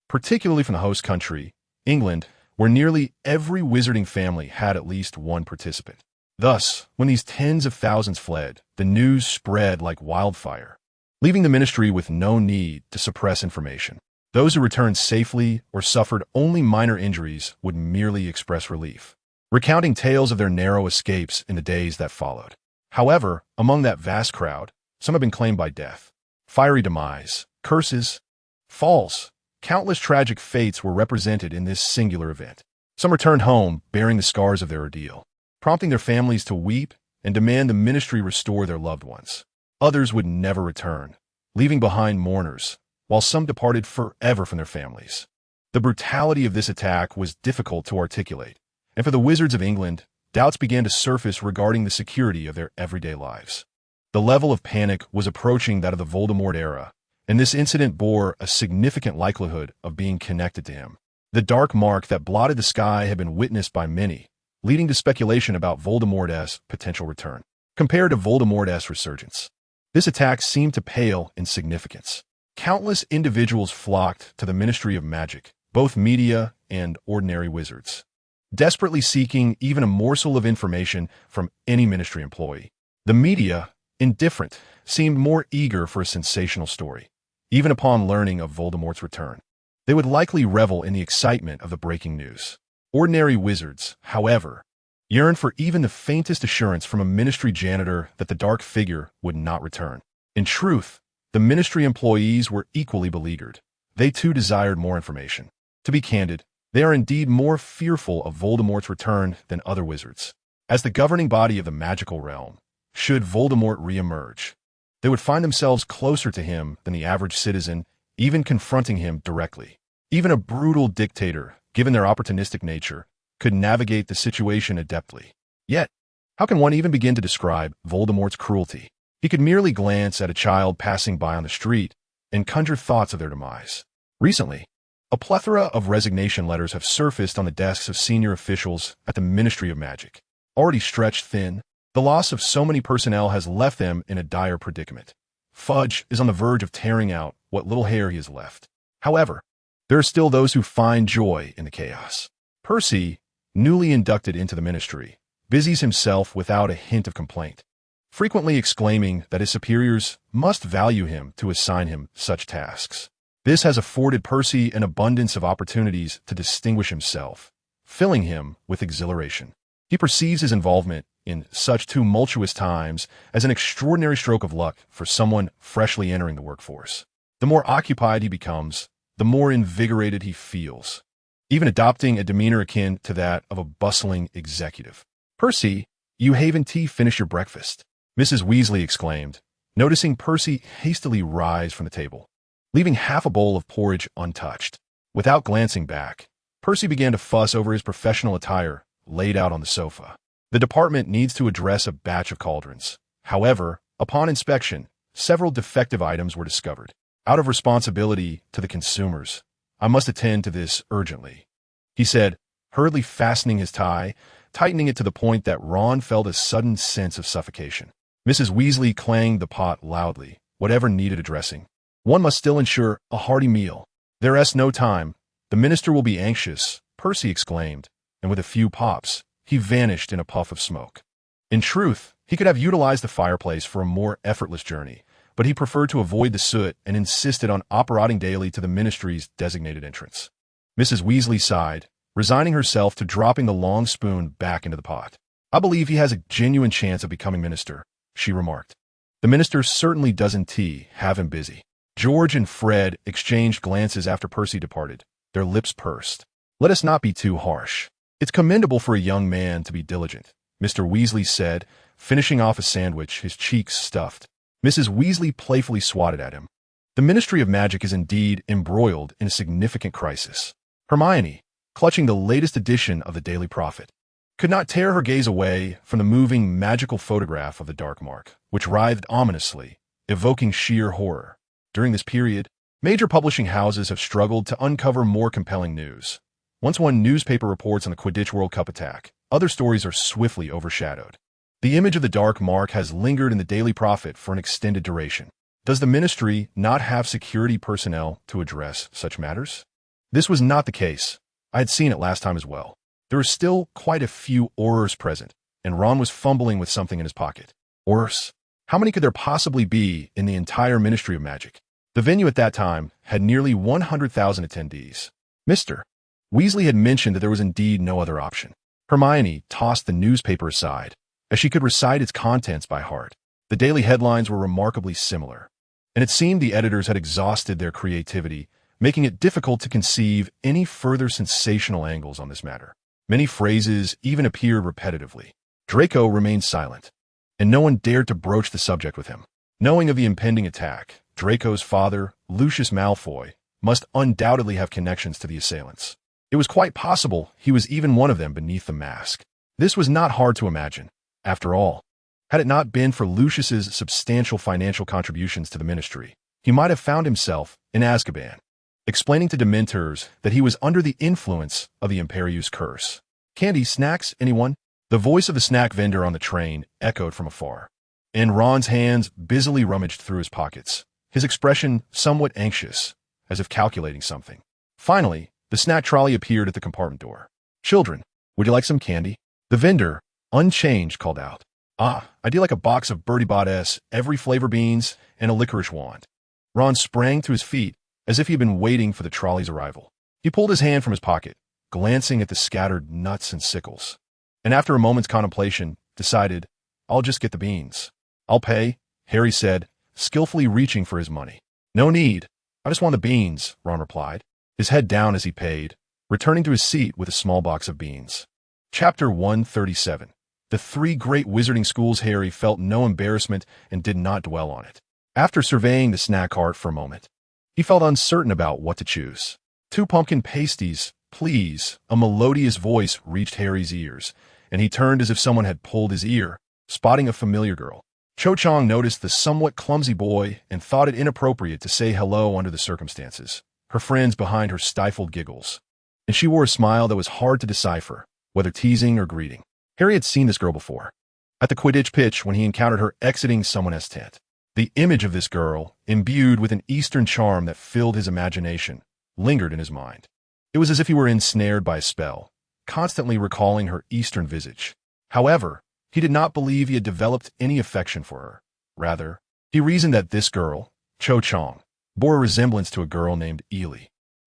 particularly from the host country, England, where nearly every wizarding family had at least one participant. Thus, when these tens of thousands fled, the news spread like wildfire, leaving the ministry with no need to suppress information. Those who returned safely or suffered only minor injuries would merely express relief, recounting tales of their narrow escapes in the days that followed. However, among that vast crowd, some have been claimed by death, fiery demise, curses, falls. Countless tragic fates were represented in this singular event. Some returned home bearing the scars of their ordeal, prompting their families to weep and demand the ministry restore their loved ones. Others would never return, leaving behind mourners, while some departed forever from their families. The brutality of this attack was difficult to articulate, and for the wizards of England, doubts began to surface regarding the security of their everyday lives. The level of panic was approaching that of the Voldemort era, and this incident bore a significant likelihood of being connected to him. The dark mark that blotted the sky had been witnessed by many, leading to speculation about Voldemort's potential return. Compared to Voldemort's resurgence, this attack seemed to pale in significance. Countless individuals flocked to the Ministry of Magic, both media and ordinary wizards, desperately seeking even a morsel of information from any ministry employee. The media, indifferent, seemed more eager for a sensational story. Even upon learning of Voldemort's return, they would likely revel in the excitement of the breaking news. Ordinary wizards, however, yearned for even the faintest assurance from a ministry janitor that the dark figure would not return. In truth, the ministry employees were equally beleaguered. They too desired more information. To be candid, they are indeed more fearful of Voldemort's return than other wizards. As the governing body of the magical realm, should Voldemort re-emerge, they would find themselves closer to him than the average citizen, even confronting him directly. Even a brutal dictator, given their opportunistic nature, could navigate the situation adeptly. Yet, how can one even begin to describe Voldemort's cruelty? He could merely glance at a child passing by on the street and conjure thoughts of their demise. Recently, a plethora of resignation letters have surfaced on the desks of senior officials at the Ministry of Magic. Already stretched thin, the loss of so many personnel has left them in a dire predicament. Fudge is on the verge of tearing out what little hair he has left. However, there are still those who find joy in the chaos. Percy, newly inducted into the ministry, busies himself without a hint of complaint, frequently exclaiming that his superiors must value him to assign him such tasks. This has afforded Percy an abundance of opportunities to distinguish himself, filling him with exhilaration. He perceives his involvement in such tumultuous times as an extraordinary stroke of luck for someone freshly entering the workforce. The more occupied he becomes, the more invigorated he feels, even adopting a demeanor akin to that of a bustling executive. "Percy, you haven't finished your breakfast," Mrs. Weasley exclaimed, noticing Percy hastily rise from the table, leaving half a bowl of porridge untouched. Without glancing back, Percy began to fuss over his professional attire laid out on the sofa. The department needs to address a batch of cauldrons. However, upon inspection, several defective items were discovered. "Out of responsibility to the consumers, I must attend to this urgently," he said, hurriedly fastening his tie, tightening it to the point that Ron felt a sudden sense of suffocation. Mrs. Weasley clanged the pot loudly, whatever needed addressing. "One must still ensure a hearty meal. There's no time. The minister will be anxious," Percy exclaimed, and with a few pops, he vanished in a puff of smoke. In truth, he could have utilized the fireplace for a more effortless journey, but he preferred to avoid the soot and insisted on operating daily to the ministry's designated entrance. Mrs. Weasley sighed, resigning herself to dropping the long spoon back into the pot. "I believe he has a genuine chance of becoming minister," she remarked. "The minister certainly doesn't have him busy." George and Fred exchanged glances after Percy departed, their lips pursed. "Let us not be too harsh. It's commendable for a young man to be diligent," Mr. Weasley said, finishing off a sandwich, his cheeks stuffed. Mrs. Weasley playfully swatted at him. "The Ministry of Magic is indeed embroiled in a significant crisis." Hermione, clutching the latest edition of the Daily Prophet, could not tear her gaze away from the moving magical photograph of the Dark Mark, which writhed ominously, evoking sheer horror. During this period, major publishing houses have struggled to uncover more compelling news. Once one newspaper reports on the Quidditch World Cup attack, other stories are swiftly overshadowed. The image of the Dark Mark has lingered in the Daily Prophet for an extended duration. Does the ministry not have security personnel to address such matters? This was not the case. I had seen it last time as well. There were still quite a few Aurors present, and Ron was fumbling with something in his pocket. Aurors? How many could there possibly be in the entire Ministry of Magic? The venue at that time had nearly 100,000 attendees. Mr. Weasley had mentioned that there was indeed no other option. Hermione tossed the newspaper aside, as she could recite its contents by heart. The daily headlines were remarkably similar, and it seemed the editors had exhausted their creativity, making it difficult to conceive any further sensational angles on this matter. Many phrases even appeared repetitively. Draco remained silent, and no one dared to broach the subject with him. Knowing of the impending attack, Draco's father, Lucius Malfoy, must undoubtedly have connections to the assailants. It was quite possible he was even one of them beneath the mask. This was not hard to imagine. After all, had it not been for Lucius's substantial financial contributions to the ministry, he might have found himself in Azkaban, explaining to Dementors that he was under the influence of the Imperius curse. "Candy, snacks, anyone?" The voice of the snack vendor on the train echoed from afar, and Ron's hands busily rummaged through his pockets, his expression somewhat anxious, as if calculating something. Finally, the snack trolley appeared at the compartment door. "Children, would you like some candy?" The vendor, unchanged, called out. "Ah, I do like a box of Bertie Bott's, every flavor beans, and a licorice wand." Ron sprang to his feet as if he had been waiting for the trolley's arrival. He pulled his hand from his pocket, glancing at the scattered nuts and sickles, and after a moment's contemplation, decided, "I'll just get the beans." "I'll pay," Harry said, skillfully reaching for his money. "No need. I just want the beans," Ron replied, his head down as he paid, returning to his seat with a small box of beans. Chapter 137. The three great wizarding schools. Harry felt no embarrassment and did not dwell on it. After surveying the snack cart for a moment, he felt uncertain about what to choose. "Two pumpkin pasties, please." A melodious voice reached Harry's ears, and he turned as if someone had pulled his ear, spotting a familiar girl. Cho Chang noticed the somewhat clumsy boy and thought it inappropriate to say hello under the circumstances. Her friends behind her stifled giggles, and she wore a smile that was hard to decipher, whether teasing or greeting. Harry had seen this girl before, at the Quidditch pitch when he encountered her exiting someone's tent. The image of this girl, imbued with an Eastern charm that filled his imagination, lingered in his mind. It was as if he were ensnared by a spell, constantly recalling her Eastern visage. However, he did not believe he had developed any affection for her. Rather, he reasoned that this girl, Cho Chang, bore a resemblance to a girl named Ely,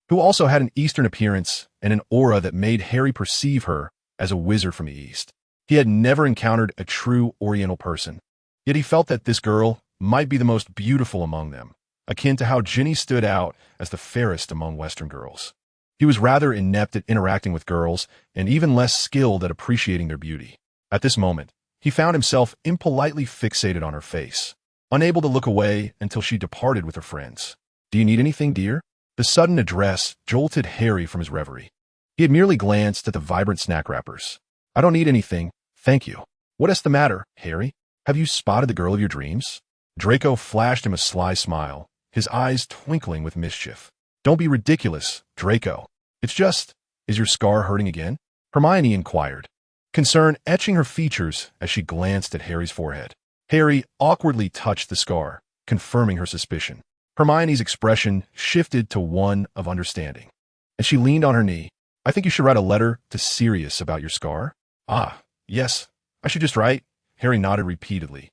who also had an Eastern appearance and an aura that made Harry perceive her as a wizard from the East. He had never encountered a true Oriental person, yet he felt that this girl might be the most beautiful among them, akin to how Ginny stood out as the fairest among Western girls. He was rather inept at interacting with girls and even less skilled at appreciating their beauty. At this moment, he found himself impolitely fixated on her face, unable to look away until she departed with her friends. "Do you need anything, dear?" The sudden address jolted Harry from his reverie. He had merely glanced at the vibrant snack wrappers. "I don't need anything, thank you." "What is the matter, Harry? Have you spotted the girl of your dreams?" Draco flashed him a sly smile, his eyes twinkling with mischief. "Don't be ridiculous, Draco. It's just, is your scar hurting again?" Hermione inquired, concern etching her features as she glanced at Harry's forehead. Harry awkwardly touched the scar, confirming her suspicion. Hermione's expression shifted to one of understanding, and she leaned on her knee. "I think you should write a letter to Sirius about your scar." "Ah, yes, I should just write." Harry nodded repeatedly.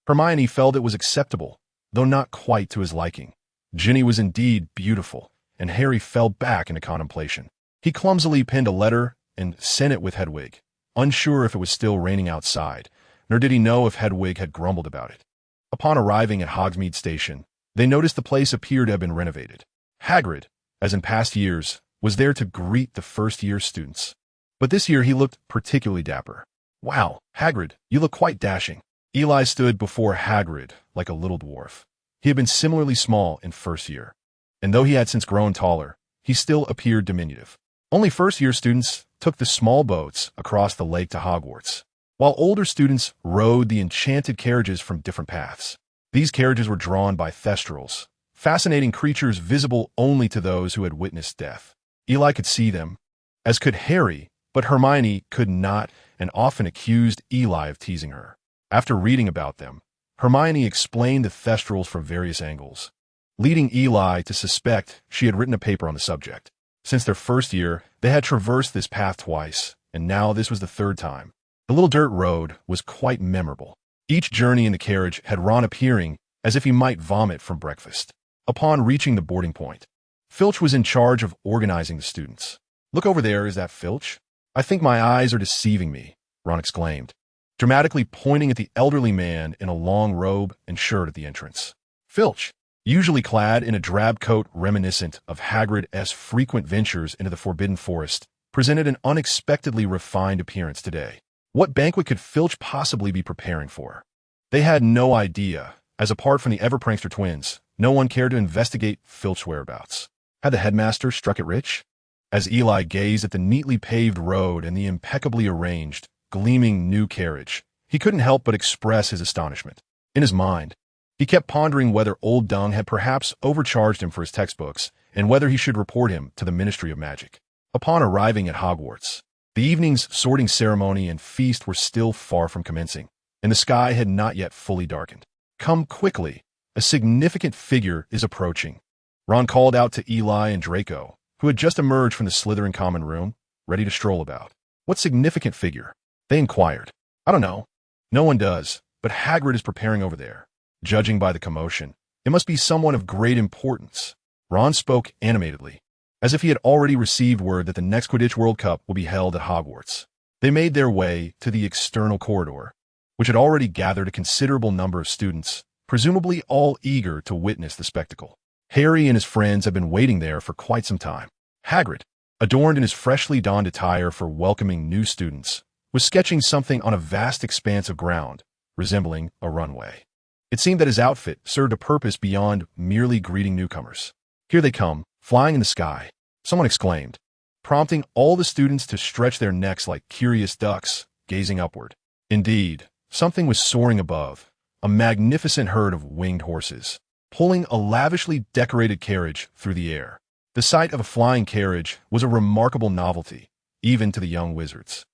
Hermione felt it was acceptable, though not quite to his liking. Ginny was indeed beautiful, and Harry fell back into contemplation. He clumsily penned a letter and sent it with Hedwig, unsure if it was still raining outside, nor did he know if Hedwig had grumbled about it. Upon arriving at Hogsmeade Station, they noticed the place appeared to have been renovated. Hagrid, as in past years, was there to greet the first-year students. But this year he looked particularly dapper. "Wow, Hagrid, you look quite dashing." Eli stood before Hagrid like a little dwarf. He had been similarly small in first year, and though he had since grown taller, he still appeared diminutive. Only first-year students took the small boats across the lake to Hogwarts, while older students rode the enchanted carriages from different paths. These carriages were drawn by thestrals, fascinating creatures visible only to those who had witnessed death. Eli could see them, as could Harry, but Hermione could not and often accused Eli of teasing her. After reading about them, Hermione explained the thestrals from various angles, leading Eli to suspect she had written a paper on the subject. Since their first year, they had traversed this path twice, and now this was the third time. The little dirt road was quite memorable. Each journey in the carriage had Ron appearing as if he might vomit from breakfast. Upon reaching the boarding point, Filch was in charge of organizing the students. "Look over there, is that Filch?" "I think my eyes are deceiving me," Ron exclaimed, dramatically pointing at the elderly man in a long robe and shirt at the entrance. Filch, usually clad in a drab coat reminiscent of Hagrid's frequent ventures into the Forbidden Forest, presented an unexpectedly refined appearance today. What banquet could Filch possibly be preparing for? They had no idea, as apart from the Everprankster twins, no one cared to investigate Filch's whereabouts. Had the headmaster struck it rich? As Eli gazed at the neatly paved road and the impeccably arranged, gleaming new carriage, he couldn't help but express his astonishment. In his mind, he kept pondering whether Old Dung had perhaps overcharged him for his textbooks and whether he should report him to the Ministry of Magic. Upon arriving at Hogwarts, the evening's sorting ceremony and feast were still far from commencing, and the sky had not yet fully darkened. "Come quickly, a significant figure is approaching." Ron called out to Eli and Draco, who had just emerged from the Slytherin common room, ready to stroll about. "What significant figure?" they inquired. "I don't know. No one does, but Hagrid is preparing over there. Judging by the commotion, it must be someone of great importance." Ron spoke animatedly, as if he had already received word that the next Quidditch World Cup will be held at Hogwarts. They made their way to the external corridor, which had already gathered a considerable number of students, presumably all eager to witness the spectacle. Harry and his friends had been waiting there for quite some time. Hagrid, adorned in his freshly donned attire for welcoming new students, was sketching something on a vast expanse of ground, resembling a runway. It seemed that his outfit served a purpose beyond merely greeting newcomers. "Here they come, flying in the sky," someone exclaimed, prompting all the students to stretch their necks like curious ducks, gazing upward. Indeed, something was soaring above, a magnificent herd of winged horses, pulling a lavishly decorated carriage through the air. The sight of a flying carriage was a remarkable novelty, even to the young wizards.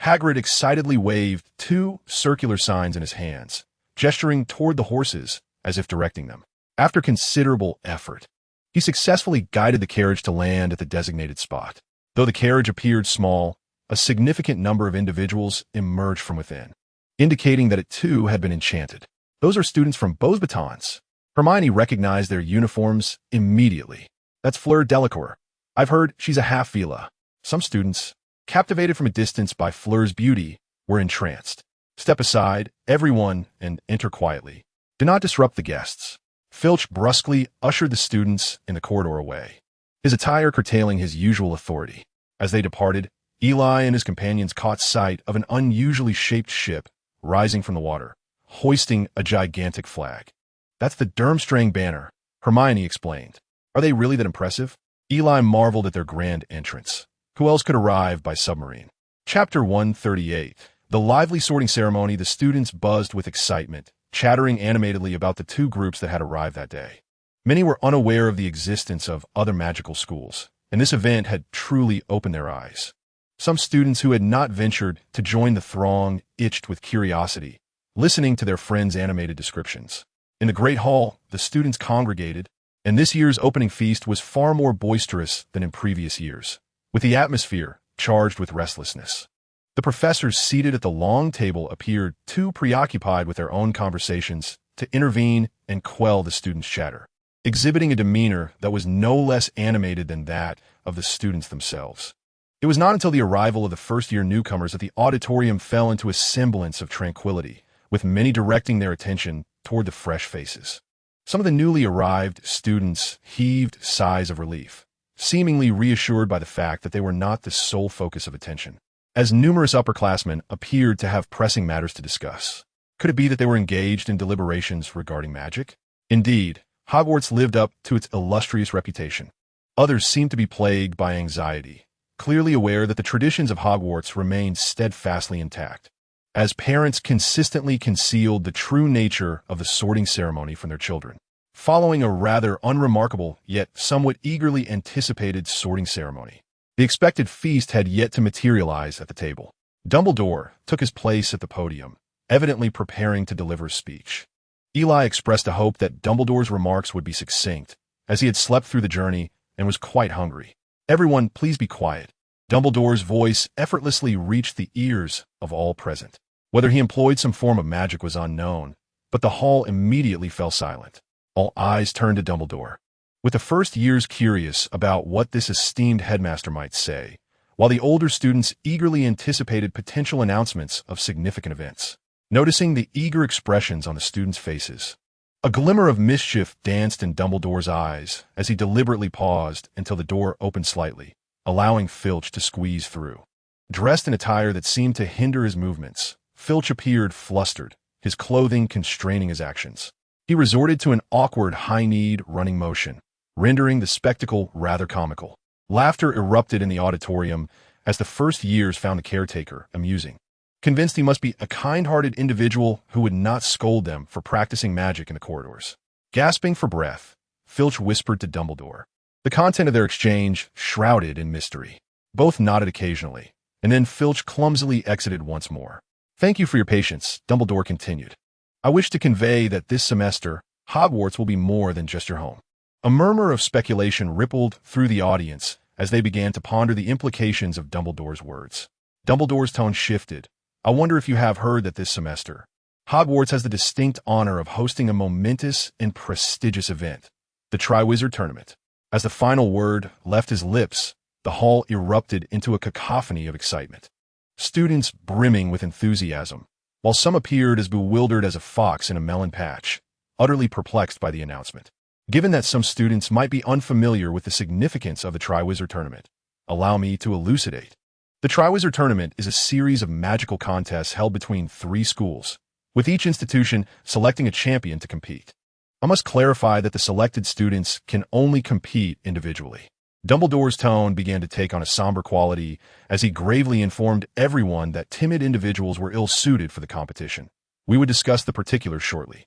Hagrid excitedly waved two circular signs in his hands, gesturing toward the horses as if directing them. After considerable effort, he successfully guided the carriage to land at the designated spot. Though the carriage appeared small, a significant number of individuals emerged from within, indicating that it too had been enchanted. "Those are students from Beauxbatons." Hermione recognized their uniforms immediately. "That's Fleur Delacour. I've heard she's a half-Vila." Some students, captivated from a distance by Fleur's beauty, were entranced. "Step aside, everyone, and enter quietly. Do not disrupt the guests." Filch brusquely ushered the students in the corridor away, his attire curtailing his usual authority. As they departed, Eli and his companions caught sight of an unusually shaped ship rising from the water, hoisting a gigantic flag. "That's the Durmstrang banner," Hermione explained. "Are they really that impressive?" Eli marveled at their grand entrance. Who else could arrive by submarine? Chapter 138. The lively sorting ceremony. The students buzzed with excitement, chattering animatedly about the two groups that had arrived that day. Many were unaware of the existence of other magical schools, and this event had truly opened their eyes. Some students who had not ventured to join the throng itched with curiosity, listening to their friends' animated descriptions. In the great hall, the students congregated, and this year's opening feast was far more boisterous than in previous years, with the atmosphere charged with restlessness. The professors seated at the long table appeared too preoccupied with their own conversations to intervene and quell the students' chatter, exhibiting a demeanor that was no less animated than that of the students themselves. It was not until the arrival of the first-year newcomers that the auditorium fell into a semblance of tranquility, with many directing their attention toward the fresh faces. Some of the newly arrived students heaved sighs of relief, seemingly reassured by the fact that they were not the sole focus of attention, as numerous upperclassmen appeared to have pressing matters to discuss. Could it be that they were engaged in deliberations regarding magic? Indeed, Hogwarts lived up to its illustrious reputation. Others seemed to be plagued by anxiety, clearly aware that the traditions of Hogwarts remained steadfastly intact, as parents consistently concealed the true nature of the sorting ceremony from their children. Following a rather unremarkable yet somewhat eagerly anticipated sorting ceremony, the expected feast had yet to materialize at the table. Dumbledore took his place at the podium, evidently preparing to deliver a speech. Eli expressed a hope that Dumbledore's remarks would be succinct, as he had slept through the journey and was quite hungry. "Everyone, please be quiet." Dumbledore's voice effortlessly reached the ears of all present. Whether he employed some form of magic was unknown, but the hall immediately fell silent. All eyes turned to Dumbledore, with the first years curious about what this esteemed headmaster might say, while the older students eagerly anticipated potential announcements of significant events. Noticing the eager expressions on the students' faces, a glimmer of mischief danced in Dumbledore's eyes as he deliberately paused until the door opened slightly, allowing Filch to squeeze through. Dressed in attire that seemed to hinder his movements, Filch appeared flustered, his clothing constraining his actions. He resorted to an awkward high-kneed running motion, rendering the spectacle rather comical. Laughter erupted in the auditorium as the first years found the caretaker amusing, convinced he must be a kind-hearted individual who would not scold them for practicing magic in the corridors. Gasping for breath, Filch whispered to Dumbledore, the content of their exchange shrouded in mystery. Both nodded occasionally, and then Filch clumsily exited once more. "Thank you for your patience," Dumbledore continued. "I wish to convey that this semester, Hogwarts will be more than just your home." A murmur of speculation rippled through the audience as they began to ponder the implications of Dumbledore's words. Dumbledore's tone shifted. "I wonder if you have heard that this semester, Hogwarts has the distinct honor of hosting a momentous and prestigious event, the Triwizard Tournament." As the final word left his lips, the hall erupted into a cacophony of excitement. Students brimming with enthusiasm, while some appeared as bewildered as a fox in a melon patch, utterly perplexed by the announcement. Given that some students might be unfamiliar with the significance of the Triwizard Tournament, allow me to elucidate. The Triwizard Tournament is a series of magical contests held between 3 schools, with each institution selecting a champion to compete. I must clarify that the selected students can only compete individually. Dumbledore's tone began to take on a somber quality as he gravely informed everyone that timid individuals were ill-suited for the competition. We would discuss the particulars shortly.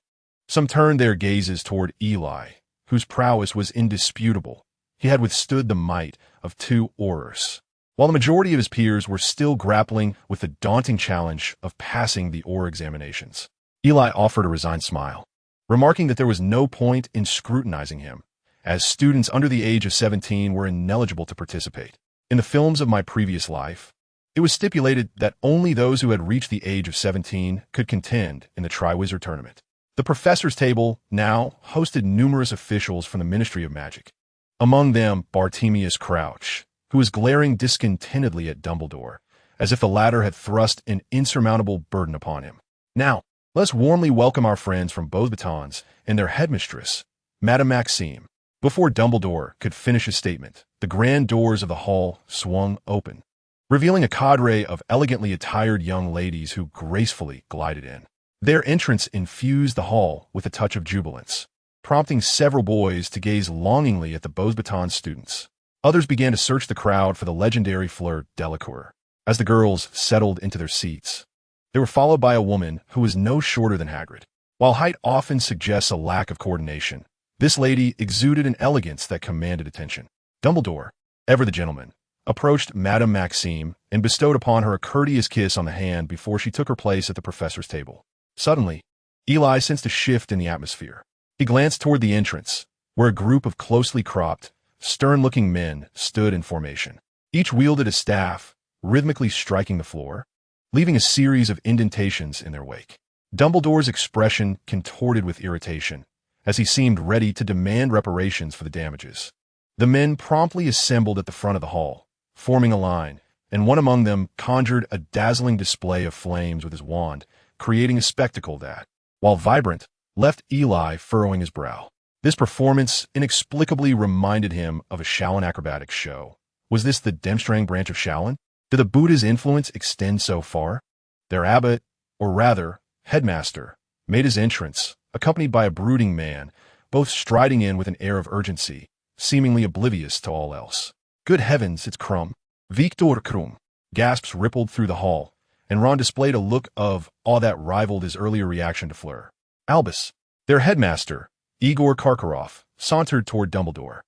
Some turned their gazes toward Eli, whose prowess was indisputable. He had withstood the might of 2 Aurors, while the majority of his peers were still grappling with the daunting challenge of passing the Auror examinations. Eli offered a resigned smile, remarking that there was no point in scrutinizing him, as students under the age of 17 were ineligible to participate. In the films of my previous life, it was stipulated that only those who had reached the age of 17 could contend in the Triwizard Tournament. The professor's table now hosted numerous officials from the Ministry of Magic, among them Bartemius Crouch, who was glaring discontentedly at Dumbledore as if the latter had thrust an insurmountable burden upon him. Now, let's warmly welcome our friends from Beauxbatons and their headmistress, Madame Maxime. Before Dumbledore could finish his statement, the grand doors of the hall swung open, revealing a cadre of elegantly attired young ladies who gracefully glided in. Their entrance infused the hall with a touch of jubilance, prompting several boys to gaze longingly at the Beauxbatons students. Others began to search the crowd for the legendary Fleur Delacour. As the girls settled into their seats, they were followed by a woman who was no shorter than Hagrid. While height often suggests a lack of coordination, this lady exuded an elegance that commanded attention. Dumbledore, ever the gentleman, approached Madame Maxime and bestowed upon her a courteous kiss on the hand before she took her place at the professor's table. Suddenly, Eli sensed a shift in the atmosphere. He glanced toward the entrance, where a group of closely cropped, stern-looking men stood in formation. Each wielded a staff, rhythmically striking the floor, leaving a series of indentations in their wake. Dumbledore's expression contorted with irritation, as he seemed ready to demand reparations for the damages. The men promptly assembled at the front of the hall, forming a line, and one among them conjured a dazzling display of flames with his wand, creating a spectacle that, while vibrant, left Eli furrowing his brow. This performance inexplicably reminded him of a Shaolin acrobatics show. Was this the Demstrang branch of Shaolin? Did the Buddha's influence extend so far? Their abbot, or rather, headmaster, made his entrance, accompanied by a brooding man, both striding in with an air of urgency, seemingly oblivious to all else. Good heavens, it's Krum. Victor Krum. Gasps rippled through the hall, and Ron displayed a look of awe that rivaled his earlier reaction to Fleur. Albus, their headmaster, Igor Karkaroff, sauntered toward Dumbledore,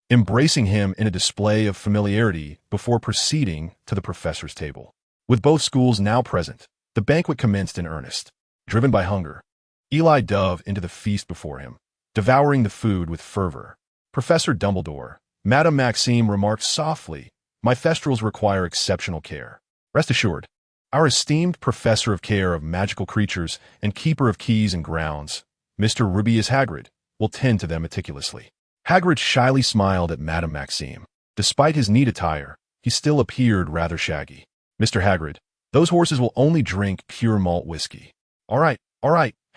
embracing him in a display of familiarity before proceeding to the professor's table. With both schools now present, the banquet commenced in earnest. Driven by hunger, Eli dove into the feast before him, devouring the food with fervor. Professor Dumbledore, Madame Maxime remarked softly, "My thestrals require exceptional care. Rest assured, our esteemed professor of care of magical creatures and keeper of keys and grounds, Mr. Rubeus Hagrid, will tend to them meticulously." Hagrid shyly smiled at Madame Maxime. Despite his neat attire, he still appeared rather shaggy. "Mr. Hagrid, those horses will only drink pure malt whiskey." All right,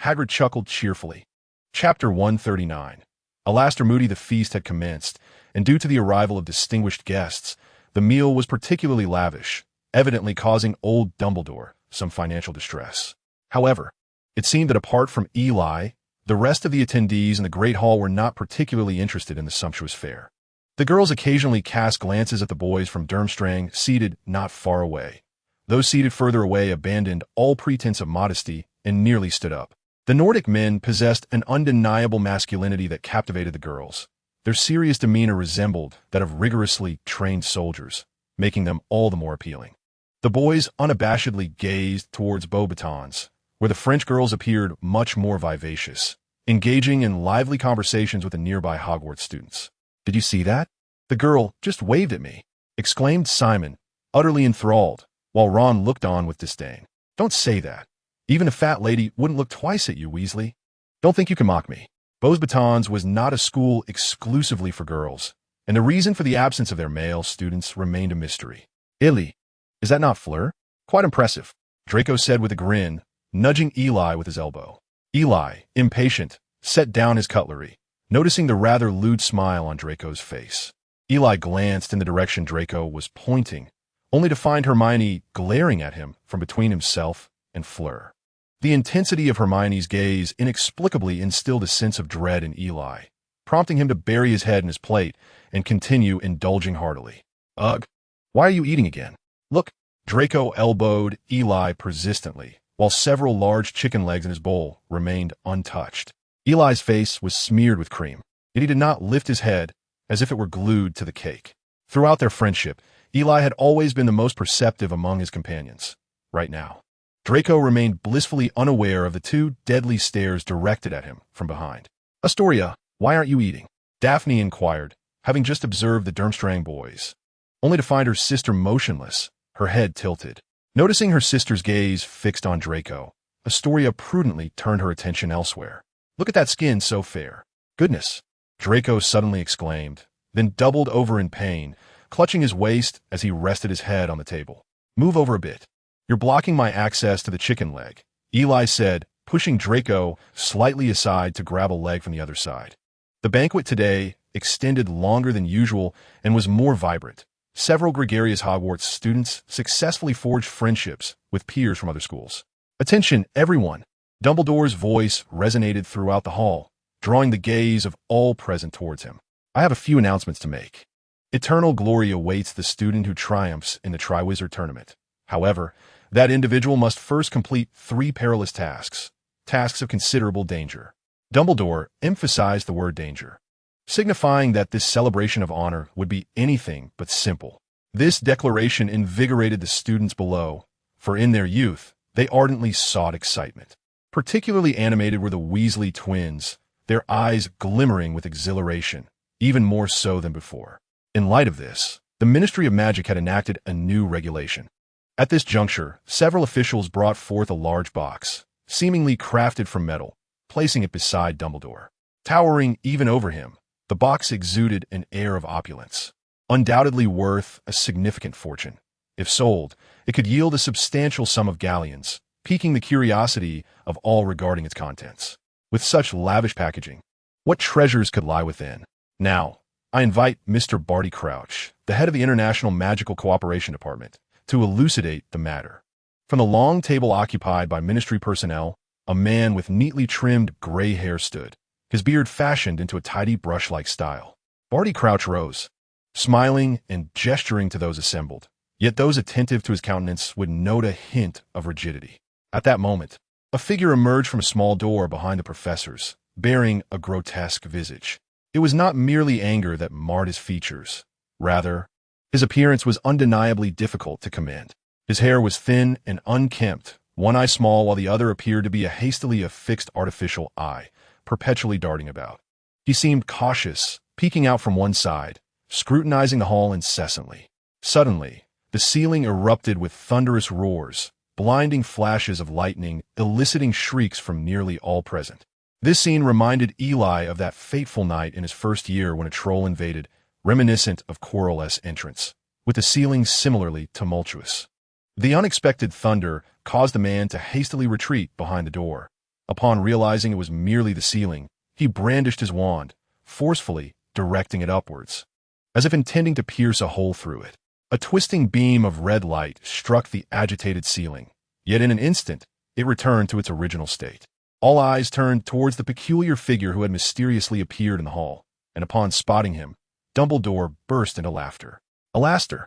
Hagrid chuckled cheerfully. Chapter 139. Alastor Moody, the feast had commenced, and due to the arrival of distinguished guests, the meal was particularly lavish, evidently causing old Dumbledore some financial distress. However, it seemed that apart from Eli, the rest of the attendees in the Great Hall were not particularly interested in the sumptuous fare. The girls occasionally cast glances at the boys from Durmstrang seated not far away. Those seated further away abandoned all pretense of modesty and nearly stood up. The Nordic men possessed an undeniable masculinity that captivated the girls. Their serious demeanor resembled that of rigorously trained soldiers, making them all the more appealing. The boys unabashedly gazed towards Beauxbatons, where the French girls appeared much more vivacious, engaging in lively conversations with the nearby Hogwarts students. "Did you see that? The girl just waved at me," exclaimed Simon, utterly enthralled, while Ron looked on with disdain. "Don't say that. Even a fat lady wouldn't look twice at you, Weasley. Don't think you can mock me." Beauxbatons was not a school exclusively for girls, and the reason for the absence of their male students remained a mystery. "Illy, is that not Fleur? Quite impressive," Draco said with a grin, nudging Eli with his elbow. Eli, impatient, set down his cutlery, noticing the rather lewd smile on Draco's face. Eli glanced in the direction Draco was pointing, only to find Hermione glaring at him from between himself and Fleur. The intensity of Hermione's gaze inexplicably instilled a sense of dread in Eli, prompting him to bury his head in his plate and continue indulging heartily. "Ugh, why are you eating again? Look." Draco elbowed Eli persistently, while several large chicken legs in his bowl remained untouched. Eli's face was smeared with cream, yet he did not lift his head as if it were glued to the cake. Throughout their friendship, Eli had always been the most perceptive among his companions. Right now, Draco remained blissfully unaware of the two deadly stares directed at him from behind. "Astoria, why aren't you eating?" Daphne inquired, having just observed the Durmstrang boys, only to find her sister motionless, her head tilted. Noticing her sister's gaze fixed on Draco, Astoria prudently turned her attention elsewhere. "Look at that skin, so fair. Goodness," Draco suddenly exclaimed, then doubled over in pain, clutching his waist as he rested his head on the table. Move over a bit. You're blocking my access to the chicken leg, Eli said, pushing Draco slightly aside to grab a leg from the other side. The banquet today extended longer than usual and was more vibrant. Several gregarious Hogwarts students successfully forged friendships with peers from other schools. Attention, everyone! Dumbledore's voice resonated throughout the hall, drawing the gaze of all present towards him. I have a few announcements to make. Eternal glory awaits the student who triumphs in the Triwizard Tournament. However, that individual must first complete 3 perilous tasks of considerable danger. Dumbledore emphasized the word danger, signifying that this celebration of honor would be anything but simple. This declaration invigorated the students below, for in their youth, they ardently sought excitement. Particularly animated were the Weasley twins, their eyes glimmering with exhilaration, even more so than before. In light of this, the Ministry of Magic had enacted a new regulation. At this juncture, several officials brought forth a large box, seemingly crafted from metal, placing it beside Dumbledore. Towering even over him, the box exuded an air of opulence, undoubtedly worth a significant fortune. If sold, it could yield a substantial sum of galleons, piquing the curiosity of all regarding its contents. With such lavish packaging, what treasures could lie within? Now, I invite Mr. Barty Crouch, the head of the International Magical Cooperation Department, to elucidate the matter. From the long table occupied by ministry personnel, a man with neatly trimmed gray hair stood, his beard fashioned into a tidy brush-like style. Barty Crouch rose, smiling and gesturing to those assembled, yet those attentive to his countenance would note a hint of rigidity. At that moment, a figure emerged from a small door behind the professors, bearing a grotesque visage. It was not merely anger that marred his features. Rather, his appearance was undeniably difficult to command. His hair was thin and unkempt, one eye small while the other appeared to be a hastily affixed artificial eye, perpetually darting about. He seemed cautious, peeking out from one side, scrutinizing the hall incessantly. Suddenly, the ceiling erupted with thunderous roars, blinding flashes of lightning, eliciting shrieks from nearly all present. This scene reminded Eli of that fateful night in his first year when a troll invaded, reminiscent of Quirrell's entrance, with the ceiling similarly tumultuous. The unexpected thunder caused the man to hastily retreat behind the door. Upon realizing it was merely the ceiling, he brandished his wand, forcefully directing it upwards, as if intending to pierce a hole through it. A twisting beam of red light struck the agitated ceiling, yet in an instant, it returned to its original state. All eyes turned towards the peculiar figure who had mysteriously appeared in the hall, and upon spotting him, Dumbledore burst into laughter. Alastor,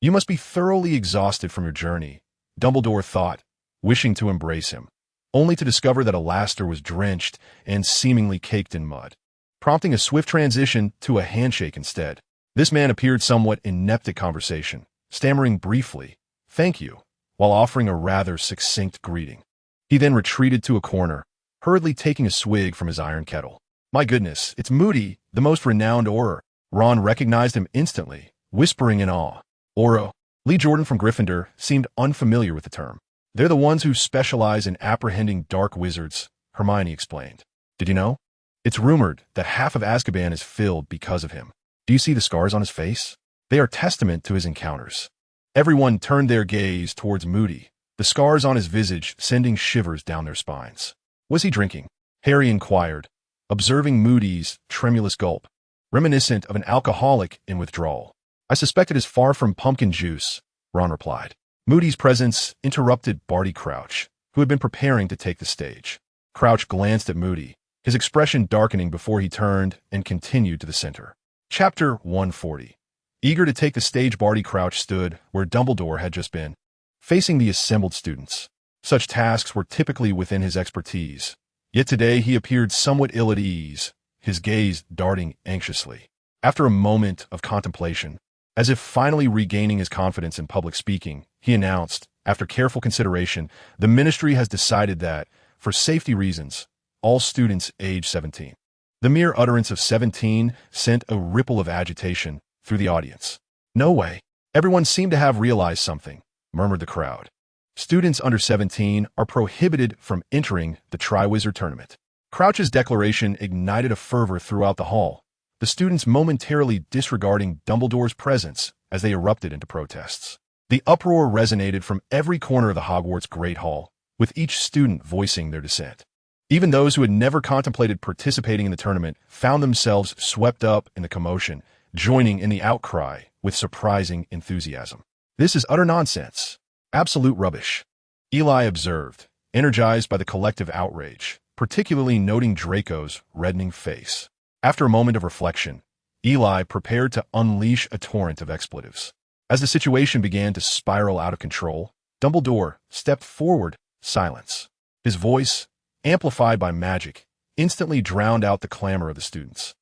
you must be thoroughly exhausted from your journey, Dumbledore thought, wishing to embrace him, only to discover that Alastor was drenched and seemingly caked in mud, prompting a swift transition to a handshake instead. This man appeared somewhat inept at conversation, stammering briefly, "Thank you," while offering a rather succinct greeting. He then retreated to a corner, hurriedly taking a swig from his iron kettle. "My goodness, it's Moody, the most renowned Auror." Ron recognized him instantly, whispering in awe. Auror. Lee Jordan from Gryffindor seemed unfamiliar with the term. "They're the ones who specialize in apprehending dark wizards," Hermione explained. "Did you know? It's rumored that half of Azkaban is filled because of him. Do you see the scars on his face? They are testament to his encounters." Everyone turned their gaze towards Moody, the scars on his visage sending shivers down their spines. "Was he drinking?" Harry inquired, observing Moody's tremulous gulp, reminiscent of an alcoholic in withdrawal. "I suspect it is far from pumpkin juice," Ron replied. Moody's presence interrupted Barty Crouch, who had been preparing to take the stage. Crouch glanced at Moody, his expression darkening before he turned and continued to the center. Chapter 140. Eager to take the stage, Barty Crouch stood where Dumbledore had just been, facing the assembled students. Such tasks were typically within his expertise, yet today he appeared somewhat ill at ease, his gaze darting anxiously. After a moment of contemplation, as if finally regaining his confidence in public speaking, he announced, after careful consideration, the ministry has decided that, for safety reasons, all students age 17. The mere utterance of 17 sent a ripple of agitation through the audience. "No way." Everyone seemed to have realized something, murmured the crowd. Students under 17 are prohibited from entering the Triwizard Tournament. Crouch's declaration ignited a fervor throughout the hall, the students momentarily disregarding Dumbledore's presence as they erupted into protests. The uproar resonated from every corner of the Hogwarts Great Hall, with each student voicing their dissent. Even those who had never contemplated participating in the tournament found themselves swept up in the commotion, joining in the outcry with surprising enthusiasm. "This is utter nonsense. Absolute rubbish," Eli observed, energized by the collective outrage, particularly noting Draco's reddening face. After a moment of reflection, Eli prepared to unleash a torrent of expletives. As the situation began to spiral out of control, Dumbledore stepped forward. Silence. His voice, amplified by magic, instantly drowned out the clamor of the students,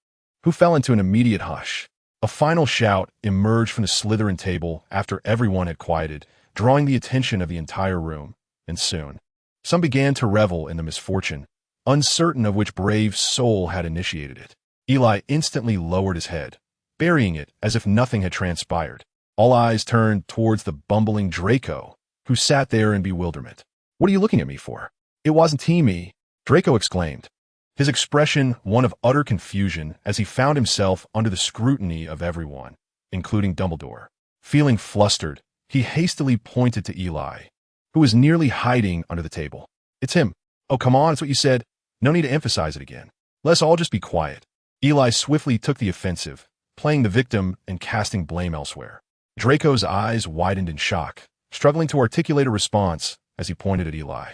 who fell into an immediate hush. A final shout emerged from the Slytherin table after everyone had quieted, drawing the attention of the entire room, and soon, some began to revel in the misfortune, uncertain of which brave soul had initiated it. Eli instantly lowered his head, burying it as if nothing had transpired. All eyes turned towards the bumbling Draco, who sat there in bewilderment. "What are you looking at me for?" "It wasn't me," Draco exclaimed, his expression one of utter confusion as he found himself under the scrutiny of everyone, including Dumbledore. Feeling flustered, he hastily pointed to Eli, who was nearly hiding under the table. "It's him." "Oh, come on, it's what you said. No need to emphasize it again. Let's all just be quiet." Eli swiftly took the offensive, playing the victim and casting blame elsewhere. Draco's eyes widened in shock, struggling to articulate a response as he pointed at Eli.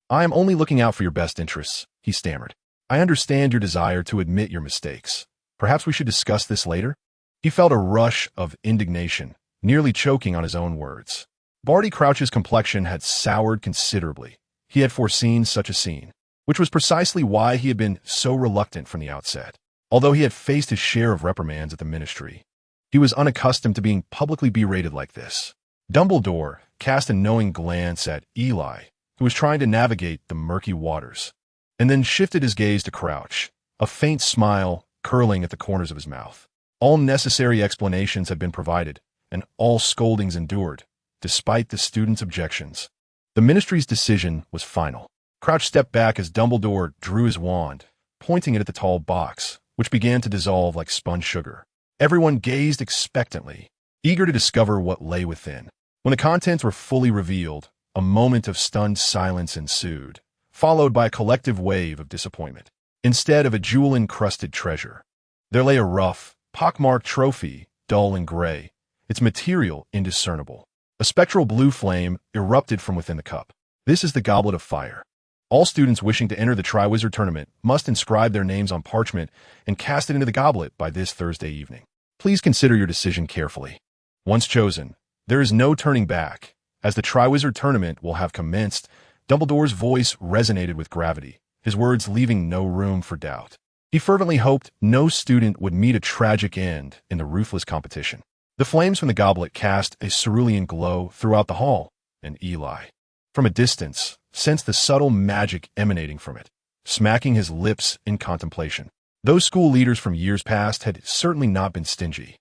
"I am only looking out for your best interests," he stammered. "I understand your desire to admit your mistakes. Perhaps we should discuss this later?" He felt a rush of indignation, nearly choking on his own words. Barty Crouch's complexion had soured considerably. He had foreseen such a scene, which was precisely why he had been so reluctant from the outset. Although he had faced his share of reprimands at the Ministry, he was unaccustomed to being publicly berated like this. Dumbledore cast a knowing glance at Eli, who was trying to navigate the murky waters, and then shifted his gaze to Crouch, a faint smile curling at the corners of his mouth. All necessary explanations had been provided, and all scoldings endured, despite the students' objections. The Ministry's decision was final. Crouch stepped back as Dumbledore drew his wand, pointing it at the tall box, which began to dissolve like spun sugar. Everyone gazed expectantly, eager to discover what lay within. When the contents were fully revealed, a moment of stunned silence ensued, followed by a collective wave of disappointment. Instead of a jewel-encrusted treasure, there lay a rough, pockmarked trophy, dull and gray, its material indiscernible. A spectral blue flame erupted from within the cup. "This is the Goblet of Fire. All students wishing to enter the Triwizard Tournament must inscribe their names on parchment and cast it into the goblet by this Thursday evening. Please consider your decision carefully. Once chosen, there is no turning back. As the Triwizard Tournament will have commenced," Dumbledore's voice resonated with gravity, his words leaving no room for doubt. He fervently hoped no student would meet a tragic end in the ruthless competition. The flames from the goblet cast a cerulean glow throughout the hall, and Eli, from a distance, sensed the subtle magic emanating from it, smacking his lips in contemplation. Those school leaders from years past had certainly not been stingy.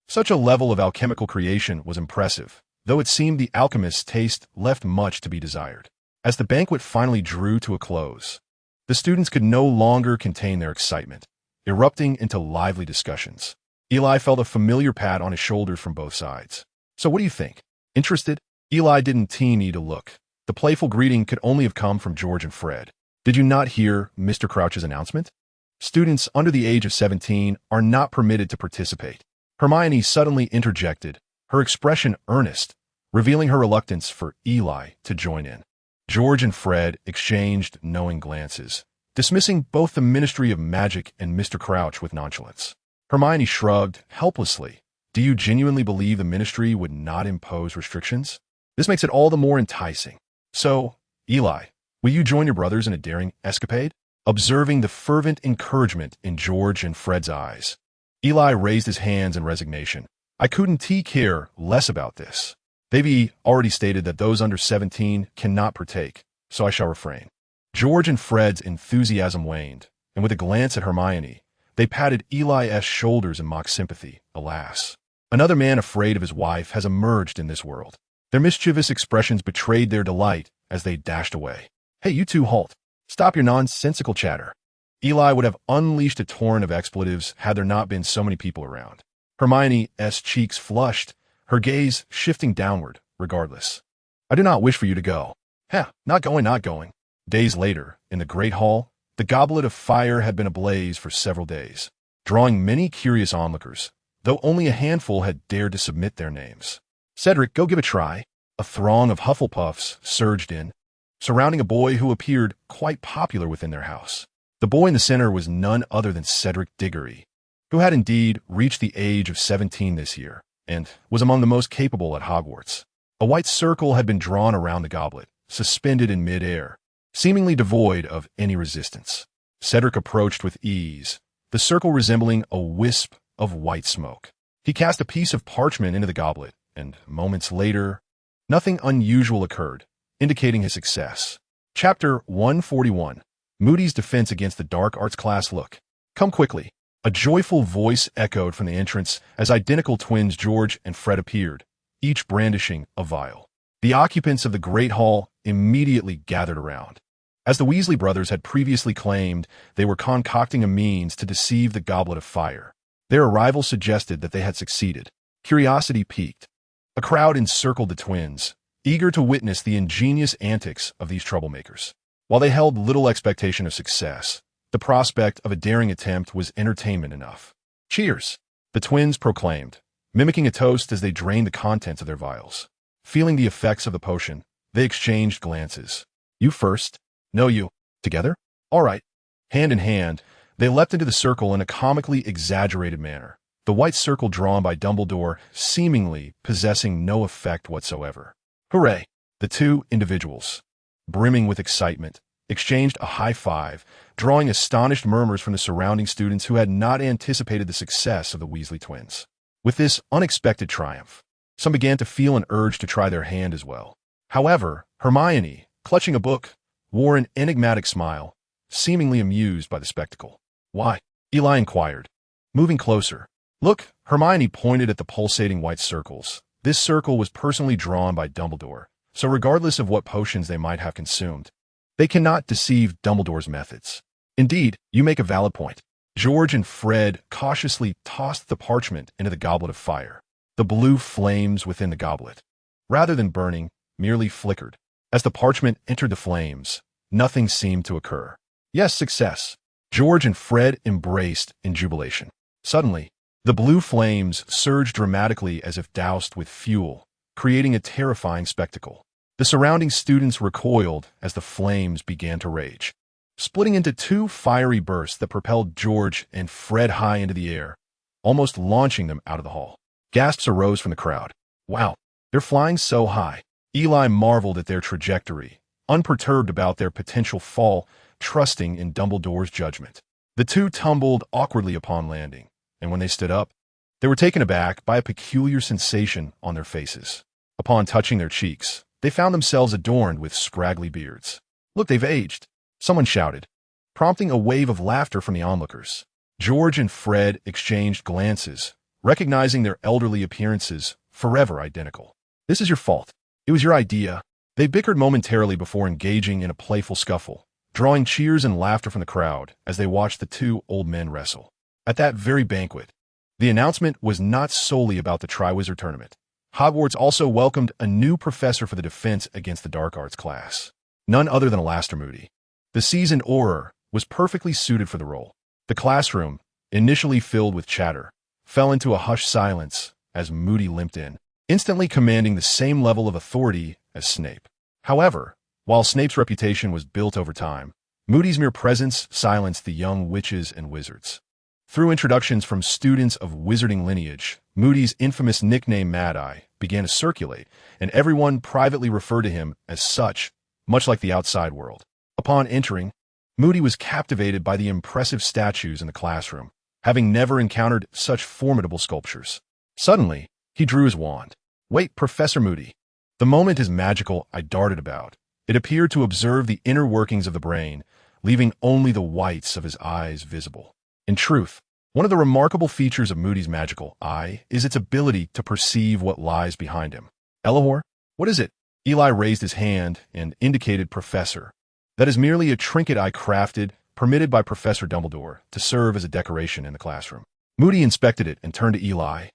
Such a level of alchemical creation was impressive, though it seemed the alchemist's taste left much to be desired. As the banquet finally drew to a close, the students could no longer contain their excitement, erupting into lively discussions. Eli felt a familiar pat on his shoulders from both sides. "So what do you think? Interested?" Eli didn't need to look. The playful greeting could only have come from George and Fred. "Did you not hear Mr. Crouch's announcement? Students under the age of 17 are not permitted to participate." Hermione suddenly interjected, her expression earnest, revealing her reluctance for Eli to join in. George and Fred exchanged knowing glances, dismissing both the Ministry of Magic and Mr. Crouch with nonchalance. Hermione shrugged helplessly. "Do you genuinely believe the Ministry would not impose restrictions? This makes it all the more enticing. So, Eli, will you join your brothers in a daring escapade?" Observing the fervent encouragement in George and Fred's eyes, Eli raised his hands in resignation. "I couldn't care less about this. They've already stated that those under 17 cannot partake, so I shall refrain." George and Fred's enthusiasm waned, and with a glance at Hermione, they patted Eli's shoulders in mock sympathy. Alas, another man afraid of his wife has emerged in this world. Their mischievous expressions betrayed their delight as they dashed away. "Hey, you two, halt. Stop your nonsensical chatter." Eli would have unleashed a torrent of expletives had there not been so many people around. Hermione's cheeks flushed, her gaze shifting downward, regardless. I do not wish for you to go. Not going, not going. Days later, in the Great Hall, the Goblet of Fire had been ablaze for several days, drawing many curious onlookers, though only a handful had dared to submit their names. Cedric, go give a try. A throng of Hufflepuffs surged in, surrounding a boy who appeared quite popular within their house. The boy in the center was none other than Cedric Diggory, who had indeed reached the age of 17 this year, and was among the most capable at Hogwarts. A white circle had been drawn around the goblet, suspended in mid-air, seemingly devoid of any resistance. Cedric approached with ease, the circle resembling a wisp of white smoke. He cast a piece of parchment into the goblet, and moments later, nothing unusual occurred, indicating his success. Chapter 141. Moody's Defense Against the Dark Arts Class. Look, come quickly. A joyful voice echoed from the entrance as identical twins George and Fred appeared, each brandishing a vial. The occupants of the Great Hall immediately gathered around. As the Weasley brothers had previously claimed, they were concocting a means to deceive the Goblet of Fire. Their arrival suggested that they had succeeded. Curiosity piqued. A crowd encircled the twins, eager to witness the ingenious antics of these troublemakers. While they held little expectation of success, the prospect of a daring attempt was entertainment enough. Cheers! The twins proclaimed, mimicking a toast as they drained the contents of their vials. Feeling the effects of the potion, they exchanged glances. You first. No, you. Together? All right. Hand in hand, they leapt into the circle in a comically exaggerated manner, the white circle drawn by Dumbledore seemingly possessing no effect whatsoever. Hooray! The two individuals, brimming with excitement, exchanged a high five, drawing astonished murmurs from the surrounding students who had not anticipated the success of the Weasley twins. With this unexpected triumph, some began to feel an urge to try their hand as well. However, Hermione, clutching a book, wore an enigmatic smile, seemingly amused by the spectacle. Why? Eli inquired, moving closer. Look, Hermione pointed at the pulsating white circles. This circle was personally drawn by Dumbledore, so regardless of what potions they might have consumed, they cannot deceive Dumbledore's methods. Indeed, you make a valid point. George and Fred cautiously tossed the parchment into the Goblet of Fire. The blue flames within the goblet, rather than burning, merely flickered. As the parchment entered the flames, nothing seemed to occur. Yes, success. George and Fred embraced in jubilation. Suddenly, the blue flames surged dramatically as if doused with fuel, creating a terrifying spectacle. The surrounding students recoiled as the flames began to rage, splitting into two fiery bursts that propelled George and Fred high into the air, almost launching them out of the hall. Gasps arose from the crowd. Wow, they're flying so high. Eli marveled at their trajectory, unperturbed about their potential fall, trusting in Dumbledore's judgment. The two tumbled awkwardly upon landing, and when they stood up, they were taken aback by a peculiar sensation on their faces. Upon touching their cheeks, they found themselves adorned with scraggly beards. Look, they've aged, someone shouted, prompting a wave of laughter from the onlookers. George and Fred exchanged glances, recognizing their elderly appearances forever identical. This is your fault. It was your idea. They bickered momentarily before engaging in a playful scuffle, drawing cheers and laughter from the crowd as they watched the two old men wrestle. At that very banquet, the announcement was not solely about the Triwizard Tournament. Hogwarts also welcomed a new professor for the Defense Against the Dark Arts class, none other than Alastor Moody. The seasoned Auror was perfectly suited for the role. The classroom, initially filled with chatter, fell into a hushed silence as Moody limped in, instantly commanding the same level of authority as Snape. However, while Snape's reputation was built over time, Moody's mere presence silenced the young witches and wizards. Through introductions from students of wizarding lineage, Moody's infamous nickname Mad-Eye began to circulate, and everyone privately referred to him as such, much like the outside world. Upon entering, Moody was captivated by the impressive statues in the classroom, having never encountered such formidable sculptures. Suddenly, he drew his wand. Wait, Professor Moody. The moment is magical, I darted about. It appeared to observe the inner workings of the brain, leaving only the whites of his eyes visible. In truth, one of the remarkable features of Moody's magical eye is its ability to perceive what lies behind him. Elahor, what is it? Eli raised his hand and indicated Professor. That is merely a trinket I crafted, permitted by Professor Dumbledore, to serve as a decoration in the classroom. Moody inspected it and turned to Eli.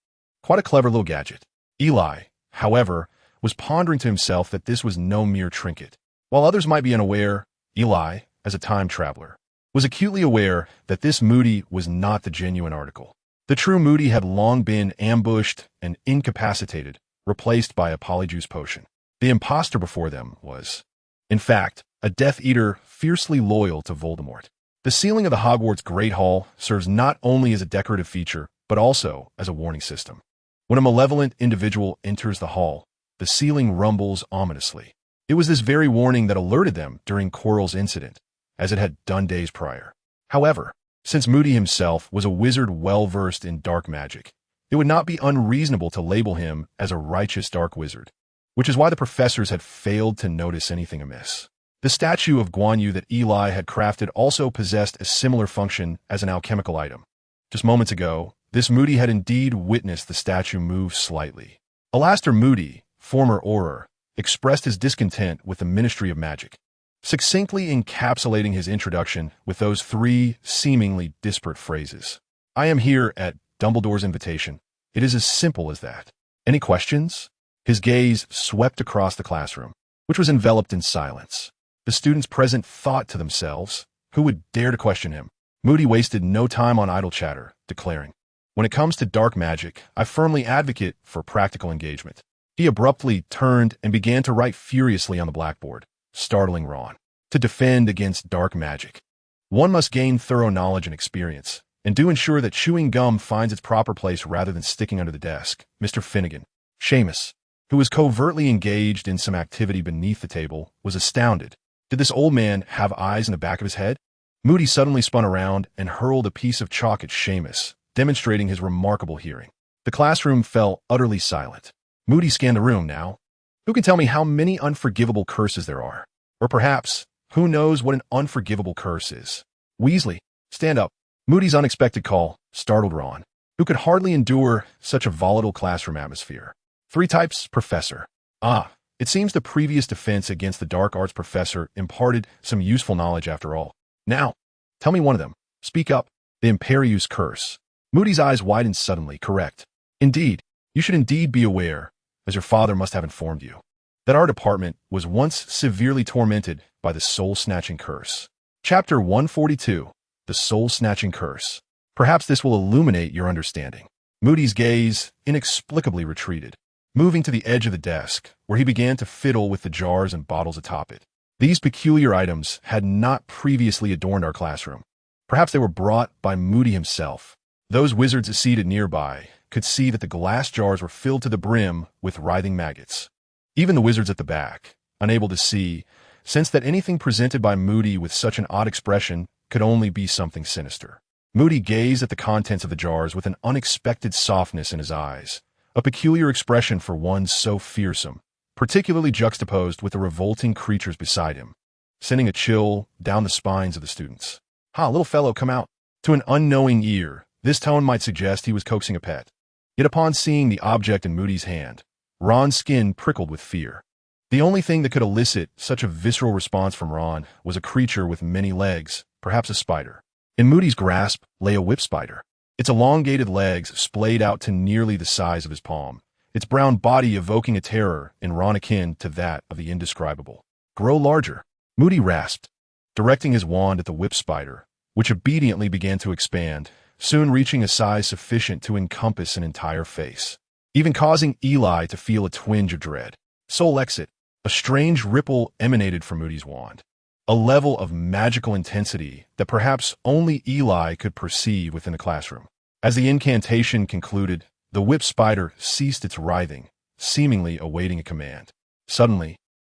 Quite a clever little gadget. Eli, however, was pondering to himself that this was no mere trinket. While others might be unaware, Eli, as a time traveler, was acutely aware that this Moody was not the genuine article. The true Moody had long been ambushed and incapacitated, replaced by a polyjuice potion. The imposter before them was, in fact, a Death Eater fiercely loyal to Voldemort. The ceiling of the Hogwarts Great Hall serves not only as a decorative feature, but also as a warning system. When a malevolent individual enters the hall, the ceiling rumbles ominously. It was this very warning that alerted them during Quirrell's incident, as it had done days prior. However, since Moody himself was a wizard well-versed in dark magic, it would not be unreasonable to label him as a righteous dark wizard, which is why the professors had failed to notice anything amiss. The statue of Guan Yu that Eli had crafted also possessed a similar function as an alchemical item. Just moments ago, this Moody had indeed witnessed the statue move slightly. Alastair Moody, former Auror, expressed his discontent with the Ministry of Magic, succinctly encapsulating his introduction with those three seemingly disparate phrases. "I am here at Dumbledore's invitation. It is as simple as that. Any questions?" His gaze swept across the classroom, which was enveloped in silence. The students present thought to themselves, who would dare to question him? Moody wasted no time on idle chatter, declaring, "When it comes to dark magic, I firmly advocate for practical engagement." He abruptly turned and began to write furiously on the blackboard, startling Ron. To defend against dark magic, one must gain thorough knowledge and experience, and do ensure that chewing gum finds its proper place rather than sticking under the desk. Mr. Finnegan, Seamus, who was covertly engaged in some activity beneath the table, was astounded. Did this old man have eyes in the back of his head? Moody suddenly spun around and hurled a piece of chalk at Seamus, demonstrating his remarkable hearing. The classroom fell utterly silent. Moody scanned the room now. Who can tell me how many unforgivable curses there are? Or perhaps, who knows what an unforgivable curse is? Weasley, stand up. Moody's unexpected call startled Ron, who could hardly endure such a volatile classroom atmosphere. "Three types, Professor." "Ah, it seems the previous defense against the dark arts professor imparted some useful knowledge after all. Now, tell me one of them. Speak up." "The Imperius Curse." Moody's eyes widened suddenly. "Correct. Indeed, you should indeed be aware, as your father must have informed you, that our department was once severely tormented by the soul-snatching curse." Chapter 142, The Soul-Snatching Curse. Perhaps this will illuminate your understanding. Moody's gaze inexplicably retreated, moving to the edge of the desk, where he began to fiddle with the jars and bottles atop it. These peculiar items had not previously adorned our classroom. Perhaps they were brought by Moody himself. Those wizards seated nearby could see that the glass jars were filled to the brim with writhing maggots. Even the wizards at the back, unable to see, sensed that anything presented by Moody with such an odd expression could only be something sinister. Moody gazed at the contents of the jars with an unexpected softness in his eyes, a peculiar expression for one so fearsome, particularly juxtaposed with the revolting creatures beside him, sending a chill down the spines of the students. "Ha, little fellow, come out." To an unknowing ear, this tone might suggest he was coaxing a pet. Yet upon seeing the object in Moody's hand, Ron's skin prickled with fear. The only thing that could elicit such a visceral response from Ron was a creature with many legs, perhaps a spider. In Moody's grasp lay a whip spider, its elongated legs splayed out to nearly the size of his palm, its brown body evoking a terror in Ron akin to that of the indescribable. "Grow larger," Moody rasped, directing his wand at the whip spider, which obediently began to expand, soon reaching a size sufficient to encompass an entire face, even causing Eli to feel a twinge of dread. Soul exit. A strange ripple emanated from Moody's wand, a level of magical intensity that perhaps only Eli could perceive within the classroom. As the incantation concluded, the whip spider ceased its writhing, seemingly awaiting a command. Suddenly,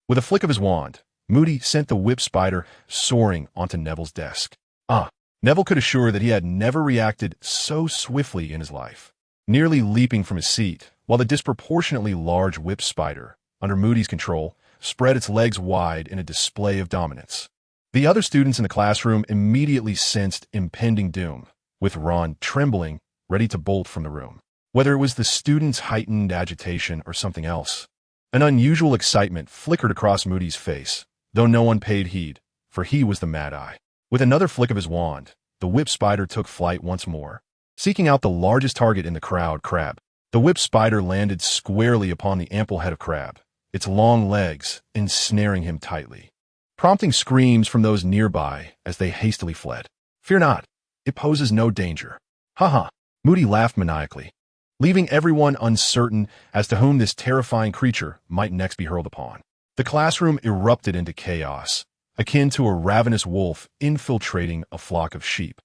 with a flick of his wand, Moody sent the whip spider soaring onto Neville's desk. Neville could assure that he had never reacted so swiftly in his life, nearly leaping from his seat, while the disproportionately large whip spider, under Moody's control, spread its legs wide in a display of dominance. The other students in the classroom immediately sensed impending doom, with Ron trembling, ready to bolt from the room. Whether it was the students' heightened agitation or something else, an unusual excitement flickered across Moody's face, though no one paid heed, for he was the Mad-Eye. With another flick of his wand, the whip spider took flight once more, seeking out the largest target in the crowd, Crabbe. The whip spider landed squarely upon the ample head of Crabbe, its long legs ensnaring him tightly, prompting screams from those nearby as they hastily fled. "Fear not, it poses no danger." "Ha." Moody laughed maniacally, leaving everyone uncertain as to whom this terrifying creature might next be hurled upon. The classroom erupted into chaos, akin to a ravenous wolf infiltrating a flock of sheep,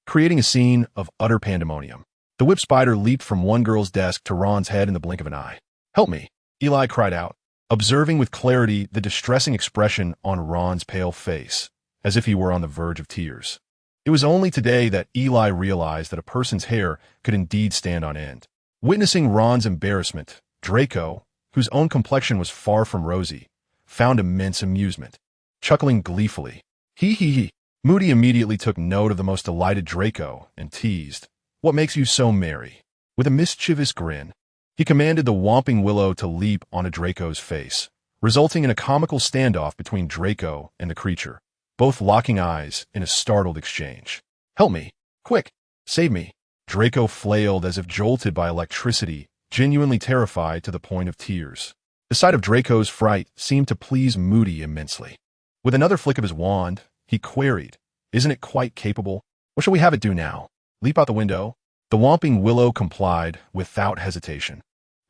creating a scene of utter pandemonium. The whip spider leaped from one girl's desk to Ron's head in the blink of an eye. "Help me," Eli cried out, observing with clarity the distressing expression on Ron's pale face, as if he were on the verge of tears. It was only today that Eli realized that a person's hair could indeed stand on end. Witnessing Ron's embarrassment, Draco, whose own complexion was far from rosy, found immense amusement. Chuckling gleefully, "He. Moody immediately took note of the most delighted Draco and teased, "What makes you so merry?" With a mischievous grin, he commanded the Whomping Willow to leap onto Draco's face, resulting in a comical standoff between Draco and the creature, both locking eyes in a startled exchange. "Help me! Quick! Save me!" Draco flailed as if jolted by electricity, genuinely terrified to the point of tears. The sight of Draco's fright seemed to please Moody immensely. With another flick of his wand, he queried, "Isn't it quite capable? What shall we have it do now? Leap out the window?" The Whomping Willow complied without hesitation,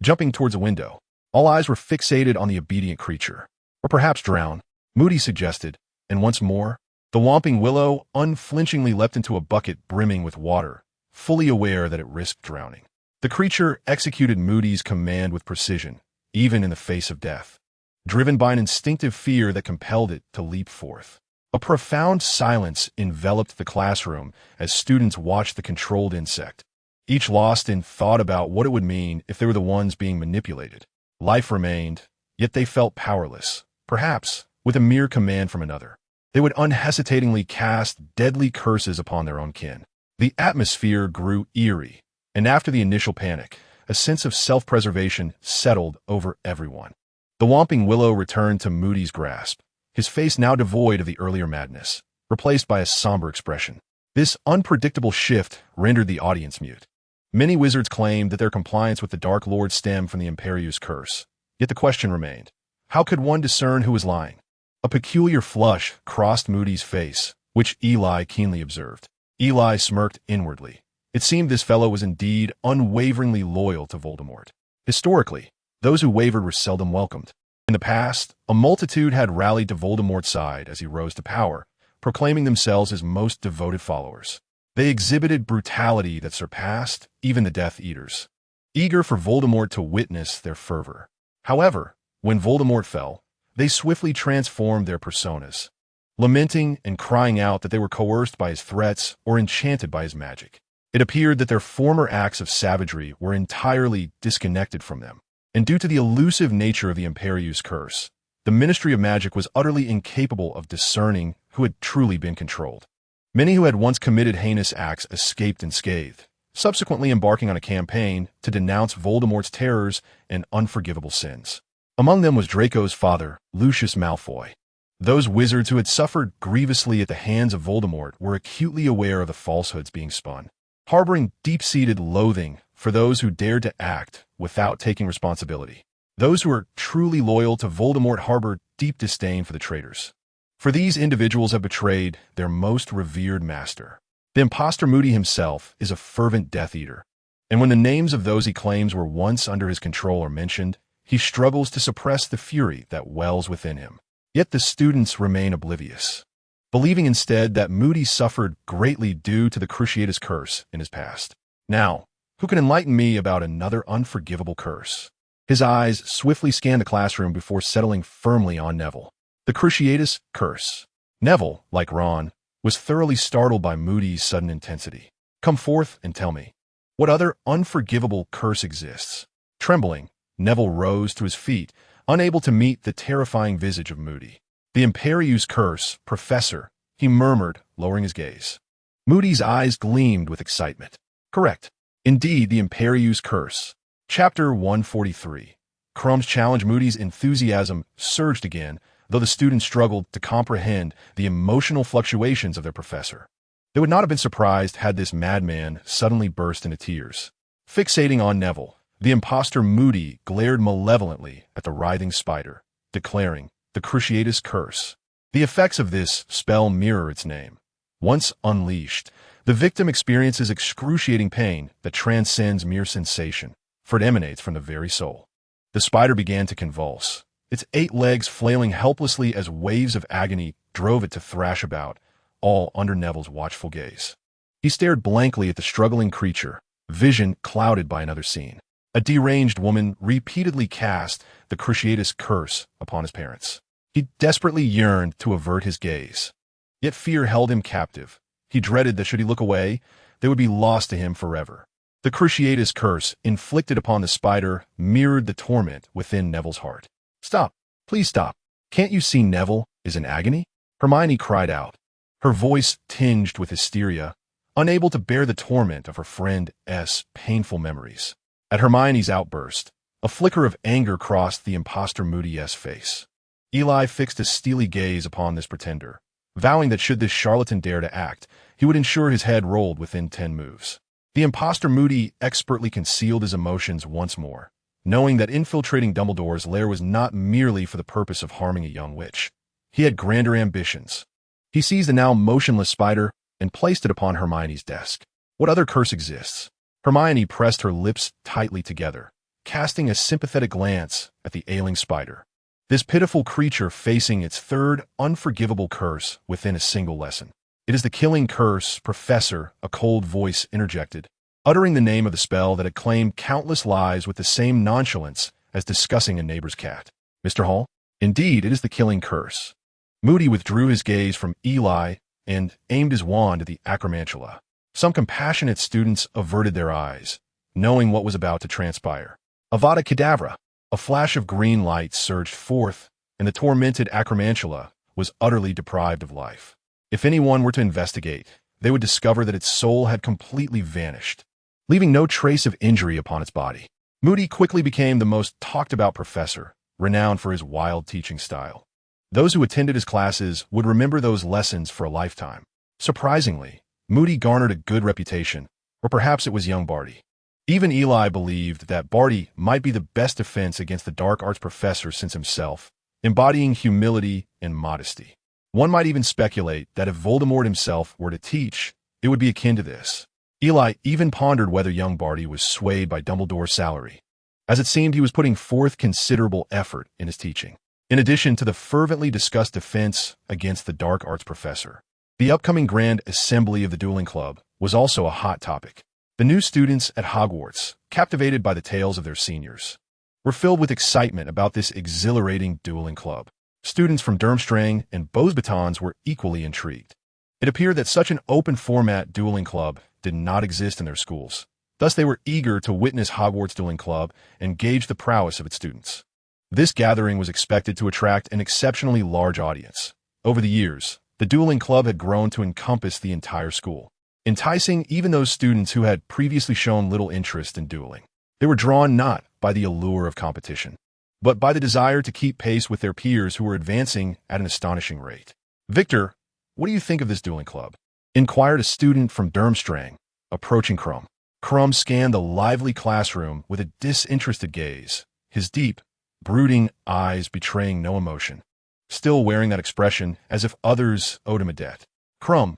jumping towards a window. All eyes were fixated on the obedient creature. "Or perhaps drown," Moody suggested, and once more, the Whomping Willow unflinchingly leapt into a bucket brimming with water, fully aware that it risked drowning. The creature executed Moody's command with precision, even in the face of death, driven by an instinctive fear that compelled it to leap forth. A profound silence enveloped the classroom as students watched the controlled insect, each lost in thought about what it would mean if they were the ones being manipulated. Life remained, yet they felt powerless, perhaps with a mere command from another. They would unhesitatingly cast deadly curses upon their own kin. The atmosphere grew eerie, and after the initial panic, a sense of self-preservation settled over everyone. The Whomping Willow returned to Moody's grasp, his face now devoid of the earlier madness, replaced by a somber expression. This unpredictable shift rendered the audience mute. Many wizards claimed that their compliance with the Dark Lord stemmed from the Imperius curse, yet the question remained, how could one discern who was lying? A peculiar flush crossed Moody's face, which Eli keenly observed. Eli smirked inwardly. It seemed this fellow was indeed unwaveringly loyal to Voldemort. Historically, those who wavered were seldom welcomed. In the past, a multitude had rallied to Voldemort's side as he rose to power, proclaiming themselves his most devoted followers. They exhibited brutality that surpassed even the Death Eaters, eager for Voldemort to witness their fervor. However, when Voldemort fell, they swiftly transformed their personas, lamenting and crying out that they were coerced by his threats or enchanted by his magic. It appeared that their former acts of savagery were entirely disconnected from them, and due to the elusive nature of the Imperius curse, the Ministry of Magic was utterly incapable of discerning who had truly been controlled. Many who had once committed heinous acts escaped unscathed, subsequently embarking on a campaign to denounce Voldemort's terrors and unforgivable sins. Among them was Draco's father, Lucius Malfoy. Those wizards who had suffered grievously at the hands of Voldemort were acutely aware of the falsehoods being spun, harboring deep-seated loathing for those who dared to act without taking responsibility. Those who were truly loyal to Voldemort harbored deep disdain for the traitors. For these individuals have betrayed their most revered master. The impostor Moody himself is a fervent Death Eater, and when the names of those he claims were once under his control are mentioned, he struggles to suppress the fury that wells within him. Yet the students remain oblivious, believing instead that Moody suffered greatly due to the Cruciatus curse in his past. Now, who can enlighten me about another unforgivable curse? His eyes swiftly scanned the classroom before settling firmly on Neville. The Cruciatus curse. Neville, like Ron, was thoroughly startled by Moody's sudden intensity. Come forth and tell me, what other unforgivable curse exists? Trembling, Neville rose to his feet, unable to meet the terrifying visage of Moody. The Imperius curse, Professor, he murmured, lowering his gaze. Moody's eyes gleamed with excitement. Correct. Indeed, the Imperius curse. Chapter 143. Crumb's challenge. Moody's enthusiasm surged again, though the students struggled to comprehend the emotional fluctuations of their professor. They would not have been surprised had this madman suddenly burst into tears. Fixating on Neville, The impostor Moody glared malevolently at the writhing spider, declaring, "The Cruciatus Curse." The effects of this spell mirror its name. Once unleashed, the victim experiences excruciating pain that transcends mere sensation, for it emanates from the very soul. The spider began to convulse, its 8 legs flailing helplessly as waves of agony drove it to thrash about, all under Neville's watchful gaze. He stared blankly at the struggling creature, vision clouded by another scene. A deranged woman repeatedly cast the Cruciatus Curse upon his parents. He desperately yearned to avert his gaze. Yet fear held him captive. He dreaded that should he look away, they would be lost to him forever. The Cruciatus Curse inflicted upon the spider mirrored the torment within Neville's heart. "Stop! Please stop! Can't you see Neville is in agony?" Hermione cried out, her voice tinged with hysteria, unable to bear the torment of her friend's painful memories. At Hermione's outburst, a flicker of anger crossed the impostor Moody's face. Eli fixed a steely gaze upon this pretender, vowing that should this charlatan dare to act, he would ensure his head rolled within 10 moves. The impostor Moody expertly concealed his emotions once more, knowing that infiltrating Dumbledore's lair was not merely for the purpose of harming a young witch. He had grander ambitions. He seized the now motionless spider and placed it upon Hermione's desk. What other curse exists? Hermione pressed her lips tightly together, casting a sympathetic glance at the ailing spider. This pitiful creature facing its 3rd unforgivable curse within a single lesson. "It is the killing curse, Professor," a cold voice interjected, uttering the name of the spell that had claimed countless lives with the same nonchalance as discussing a neighbor's cat. "Mr. Hall? Indeed, it is the killing curse." Moody withdrew his gaze from Eli and aimed his wand at the acromantula. Some compassionate students averted their eyes, knowing what was about to transpire. Avada Kedavra! A flash of green light surged forth, and the tormented acromantula was utterly deprived of life. If anyone were to investigate, they would discover that its soul had completely vanished, leaving no trace of injury upon its body. Moody quickly became the most talked-about professor, renowned for his wild teaching style. Those who attended his classes would remember those lessons for a lifetime. Surprisingly, Moody garnered a good reputation, or perhaps it was young Barty. Even Eli believed that Barty might be the best defense against the dark arts professor since himself, embodying humility and modesty. One might even speculate that if Voldemort himself were to teach, it would be akin to this. Eli even pondered whether young Barty was swayed by Dumbledore's salary, as it seemed he was putting forth considerable effort in his teaching. In addition to the fervently discussed defense against the dark arts professor, the upcoming Grand Assembly of the Dueling Club was also a hot topic. The new students at Hogwarts, captivated by the tales of their seniors, were filled with excitement about this exhilarating dueling club. Students from Durmstrang and Beauxbatons were equally intrigued. It appeared that such an open-format dueling club did not exist in their schools. Thus, they were eager to witness Hogwarts Dueling Club and gauge the prowess of its students. This gathering was expected to attract an exceptionally large audience. Over the years, the dueling club had grown to encompass the entire school, enticing even those students who had previously shown little interest in dueling. They were drawn not by the allure of competition, but by the desire to keep pace with their peers who were advancing at an astonishing rate. "Victor, what do you think of this dueling club?" inquired a student from Durmstrang, approaching Krum. Krum scanned the lively classroom with a disinterested gaze, his deep, brooding eyes betraying no emotion, still wearing that expression as if others owed him a debt. Krum,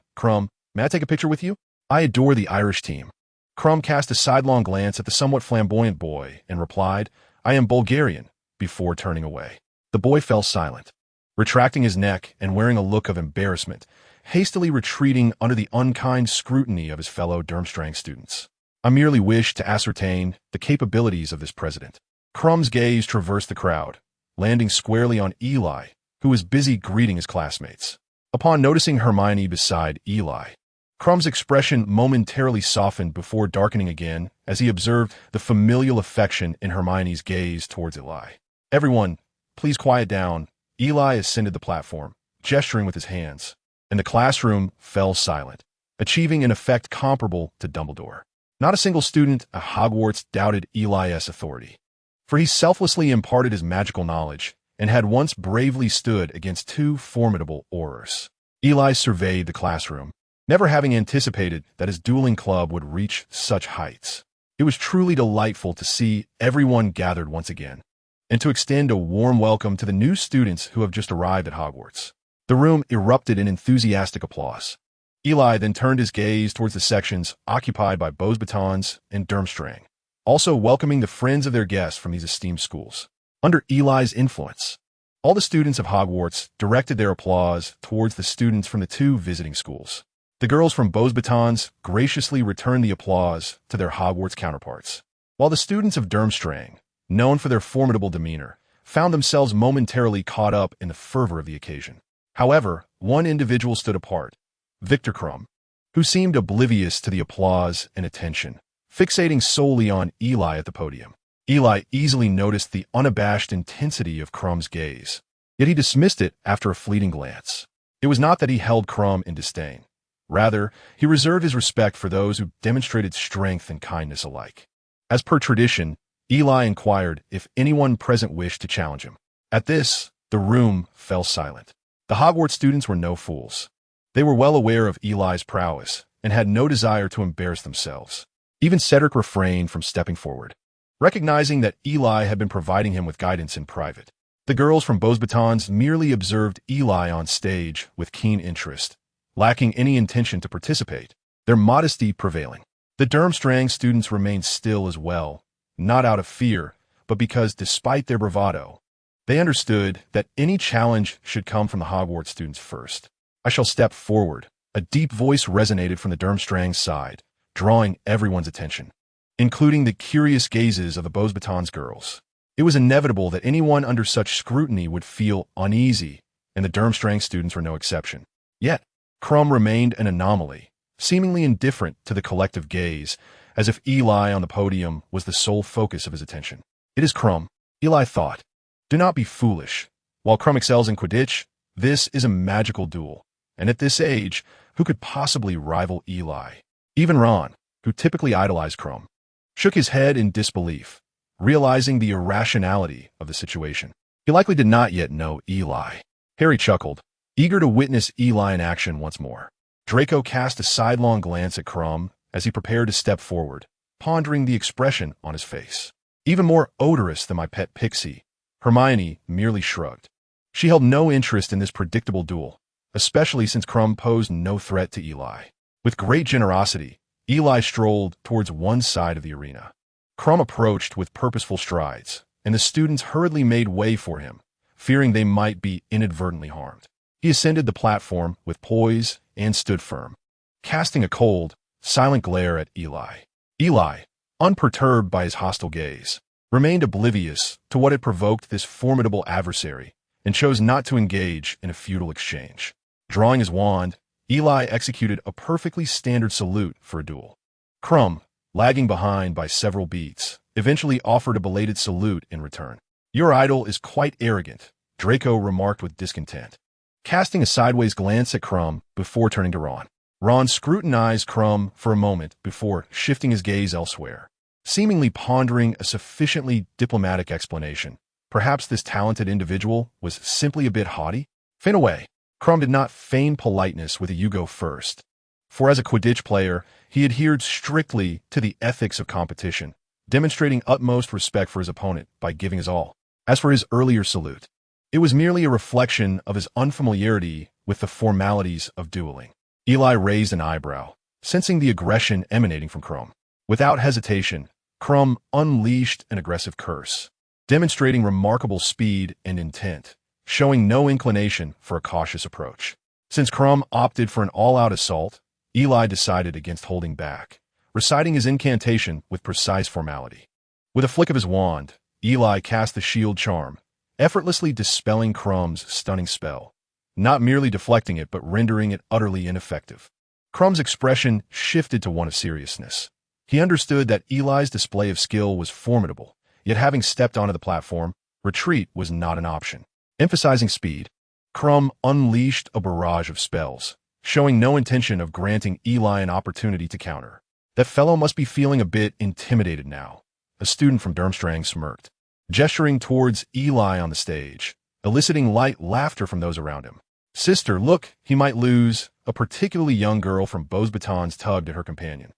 may I take a picture with you? I adore the Irish team." Krum cast a sidelong glance at the somewhat flamboyant boy and replied, "I am Bulgarian," before turning away. The boy fell silent, retracting his neck and wearing a look of embarrassment, hastily retreating under the unkind scrutiny of his fellow Durmstrang students. "I merely wish to ascertain the capabilities of this president." Krum's gaze traversed the crowd, landing squarely on Eli, who was busy greeting his classmates. Upon noticing Hermione beside Eli, Krum's expression momentarily softened before darkening again as he observed the familial affection in Hermione's gaze towards Eli. "Everyone, please quiet down." Eli ascended the platform, gesturing with his hands, and the classroom fell silent, achieving an effect comparable to Dumbledore. Not a single student at Hogwarts doubted Eli's authority, for he selflessly imparted his magical knowledge and had once bravely stood against 2 formidable Aurors. Eli surveyed the classroom, never having anticipated that his dueling club would reach such heights. It It was truly delightful to see everyone gathered once again, and to extend a warm welcome to the new students who have just arrived at Hogwarts. The room erupted in enthusiastic applause. Eli then turned his gaze towards the sections occupied by bows batons and Durmstrang, also welcoming the friends of their guests from these esteemed schools. Under Eli's influence, all the students of Hogwarts directed their applause towards the students from the two visiting schools. The girls from bows batons graciously returned the applause to their Hogwarts counterparts, while the students of Durmstrang, known for their formidable demeanor, found themselves momentarily caught up in the fervor of the occasion. However, one individual stood apart, Victor Crumb, who seemed oblivious to the applause and attention, fixating solely on Eli at the podium. Eli easily noticed the unabashed intensity of Crumb's gaze, yet he dismissed it after a fleeting glance. It was not that he held Crumb in disdain. Rather, he reserved his respect for those who demonstrated strength and kindness alike. As per tradition, Eli inquired if anyone present wished to challenge him. At this, the room fell silent. The Hogwarts students were no fools. They were well aware of Eli's prowess and had no desire to embarrass themselves. Even Cedric refrained from stepping forward, recognizing that Eli had been providing him with guidance in private. The girls from bows batons merely observed Eli on stage with keen interest, lacking any intention to participate, their modesty prevailing. The Durmstrang students remained still as well, not out of fear, but because, despite their bravado, they understood that any challenge should come from the Hogwarts students first. "I shall step forward," a deep voice resonated from the Durmstrang side, drawing everyone's attention, including the curious gazes of the bows batons girls. It was inevitable that anyone under such scrutiny would feel uneasy, and the Durmstrang students were no exception. Yet, Crumb remained an anomaly, seemingly indifferent to the collective gaze, as if Eli on the podium was the sole focus of his attention. "It is Crumb," Eli thought. "Do not be foolish. While Crumb excels in Quidditch, this is a magical duel, and at this age, who could possibly rival Eli?" Even Ron, who typically idolized Crumb, shook his head in disbelief, realizing the irrationality of the situation. He likely did not yet know Eli. Harry chuckled, eager to witness Eli in action once more. Draco cast a sidelong glance at Crumb as he prepared to step forward, pondering the expression on his face. "Even more odorous than my pet pixie," Hermione merely shrugged. She held no interest in this predictable duel, especially since Crumb posed no threat to Eli. With great generosity, Eli strolled towards one side of the arena. Crumb approached with purposeful strides, and the students hurriedly made way for him, fearing they might be inadvertently harmed. He ascended the platform with poise and stood firm, casting a cold, silent glare at Eli. Eli, unperturbed by his hostile gaze, remained oblivious to what had provoked this formidable adversary and chose not to engage in a futile exchange. Drawing his wand, Eli executed a perfectly standard salute for a duel. Crumb, lagging behind by several beats, eventually offered a belated salute in return. "Your idol is quite arrogant," Draco remarked with discontent, casting a sideways glance at Crumb before turning to Ron. Ron scrutinized Crumb for a moment before shifting his gaze elsewhere, seemingly pondering a sufficiently diplomatic explanation. Perhaps this talented individual was simply a bit haughty? Faint away. Crumb did not feign politeness with a "you go first," for as a Quidditch player, he adhered strictly to the ethics of competition, demonstrating utmost respect for his opponent by giving his all. As for his earlier salute, it was merely a reflection of his unfamiliarity with the formalities of dueling. Eli raised an eyebrow, sensing the aggression emanating from Crumb. Without hesitation, Crumb unleashed an aggressive curse, demonstrating remarkable speed and intent, showing no inclination for a cautious approach. Since Crumb opted for an all-out assault, Eli decided against holding back, reciting his incantation with precise formality. With a flick of his wand, Eli cast the shield charm, effortlessly dispelling Crumb's stunning spell, not merely deflecting it but rendering it utterly ineffective. Crumb's expression shifted to one of seriousness. He understood that Eli's display of skill was formidable, yet having stepped onto the platform, retreat was not an option. Emphasizing speed, Crumb unleashed a barrage of spells, showing no intention of granting Eli an opportunity to counter. "That fellow must be feeling a bit intimidated now," a student from Durmstrang smirked, gesturing towards Eli on the stage, eliciting light laughter from those around him. "Sister, look, he might lose," a particularly young girl from bows batons tugged at her companion,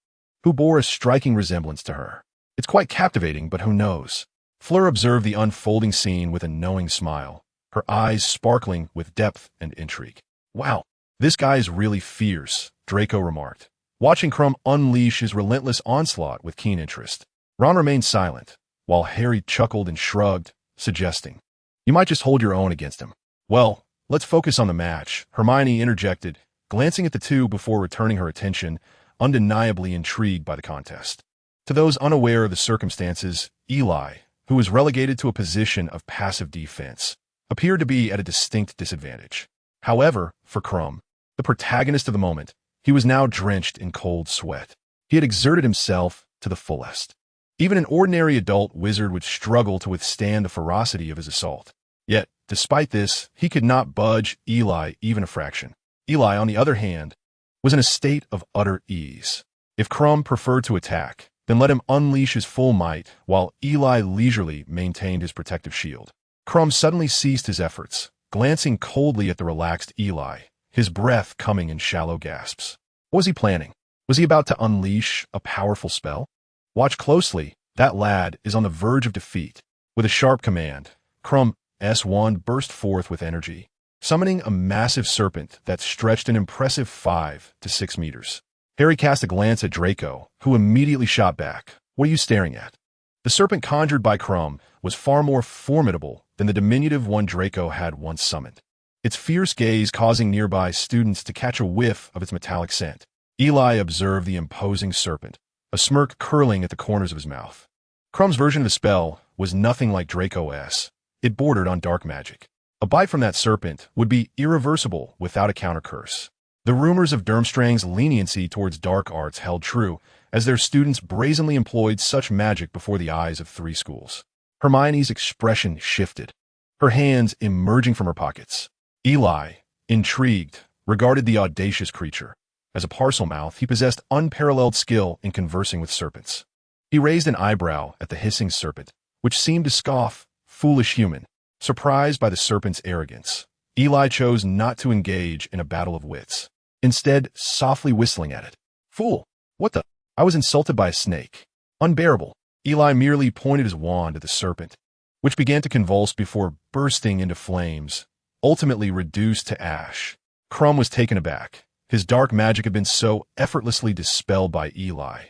who bore a striking resemblance to her. It's quite captivating, but who knows? Fleur observed the unfolding scene with a knowing smile, her eyes sparkling with depth and intrigue. Wow, this guy is really fierce, Draco remarked, watching Crumb unleash his relentless onslaught with keen interest. Ron remained silent, while Harry chuckled and shrugged, suggesting, "You might just hold your own against him." "Well, let's focus on the match," Hermione interjected, glancing at the two before returning her attention, undeniably intrigued by the contest. To those unaware of the circumstances, Eli, who was relegated to a position of passive defense, appeared to be at a distinct disadvantage. However, for Crumb, the protagonist of the moment, he was now drenched in cold sweat. He had exerted himself to the fullest. Even an ordinary adult wizard would struggle to withstand the ferocity of his assault. Yet, despite this, he could not budge Eli even a fraction. Eli, on the other hand, was in a state of utter ease. If Crumb preferred to attack, then let him unleash his full might, while Eli leisurely maintained his protective shield. Crumb suddenly ceased his efforts, glancing coldly at the relaxed Eli, his breath coming in shallow gasps. What was he planning? Was he about to unleash a powerful spell? Watch closely, that lad is on the verge of defeat. With a sharp command, Crumb's wand burst forth with energy, summoning a massive serpent that stretched an impressive 5 to 6 meters. Harry cast a glance at Draco, who immediately shot back. "What are you staring at?" The serpent conjured by Crumb was far more formidable than the diminutive one Draco had once summoned, its fierce gaze causing nearby students to catch a whiff of its metallic scent. Eli observed the imposing serpent, a smirk curling at the corners of his mouth. Crumb's version of the spell was nothing like Draco's. It bordered on dark magic. A bite from that serpent would be irreversible without a counter curse. The rumors of Durmstrang's leniency towards dark arts held true, as their students brazenly employed such magic before the eyes of 3 schools. Hermione's expression shifted, her hands emerging from her pockets. Eli, intrigued, regarded the audacious creature. As a Parselmouth, he possessed unparalleled skill in conversing with serpents. He raised an eyebrow at the hissing serpent, which seemed to scoff, "Foolish human." Surprised by the serpent's arrogance, Eli chose not to engage in a battle of wits, instead softly whistling at it. "Fool! What the? I was insulted by a snake. Unbearable." Eli merely pointed his wand at the serpent, which began to convulse before bursting into flames, ultimately reduced to ash. Crumb was taken aback. His dark magic had been so effortlessly dispelled by Eli,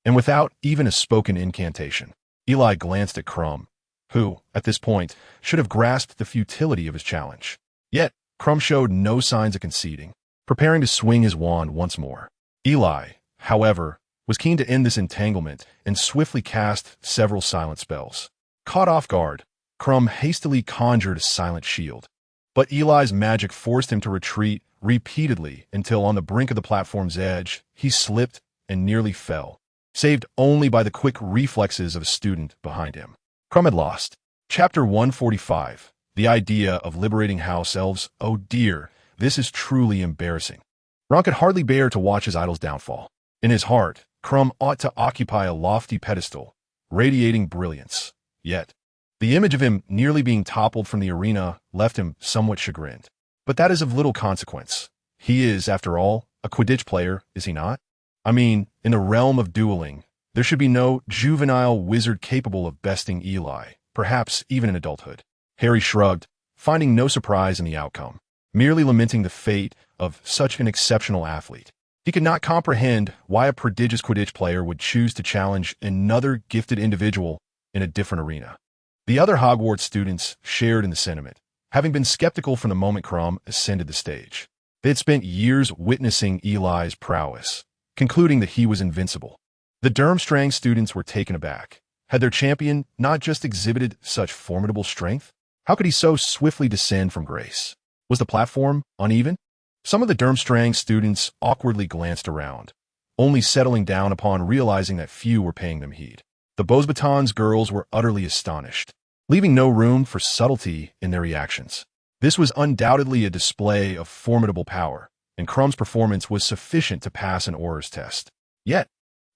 and without even a spoken incantation. Eli glanced at Crumb, who, at this point, should have grasped the futility of his challenge. Yet, Crumb showed no signs of conceding, preparing to swing his wand once more. Eli, however, was keen to end this entanglement and swiftly cast several silent spells. Caught off guard, Crumb hastily conjured a silent shield, but Eli's magic forced him to retreat repeatedly until on the brink of the platform's edge, he slipped and nearly fell, saved only by the quick reflexes of a student behind him. Crumb had lost. Chapter 145. The idea of liberating house elves. Oh dear, this is truly embarrassing. Ron could hardly bear to watch his idol's downfall. In his heart, Crumb ought to occupy a lofty pedestal, radiating brilliance. Yet, the image of him nearly being toppled from the arena left him somewhat chagrined. But that is of little consequence. He is, after all, a Quidditch player, is he not? I mean, in the realm of dueling, there should be no juvenile wizard capable of besting Eli, perhaps even in adulthood. Harry shrugged, finding no surprise in the outcome, merely lamenting the fate of such an exceptional athlete. He could not comprehend why a prodigious Quidditch player would choose to challenge another gifted individual in a different arena. The other Hogwarts students shared in the sentiment, having been skeptical from the moment Crumb ascended the stage. They had spent years witnessing Eli's prowess, concluding that he was invincible. The Durmstrang students were taken aback. Had their champion not just exhibited such formidable strength? How could he so swiftly descend from grace? Was the platform uneven? Some of the Durmstrang students awkwardly glanced around, only settling down upon realizing that few were paying them heed. The Beauxbatons girls were utterly astonished, leaving no room for subtlety in their reactions. This was undoubtedly a display of formidable power, and Crumb's performance was sufficient to pass an Aurors test. Yet,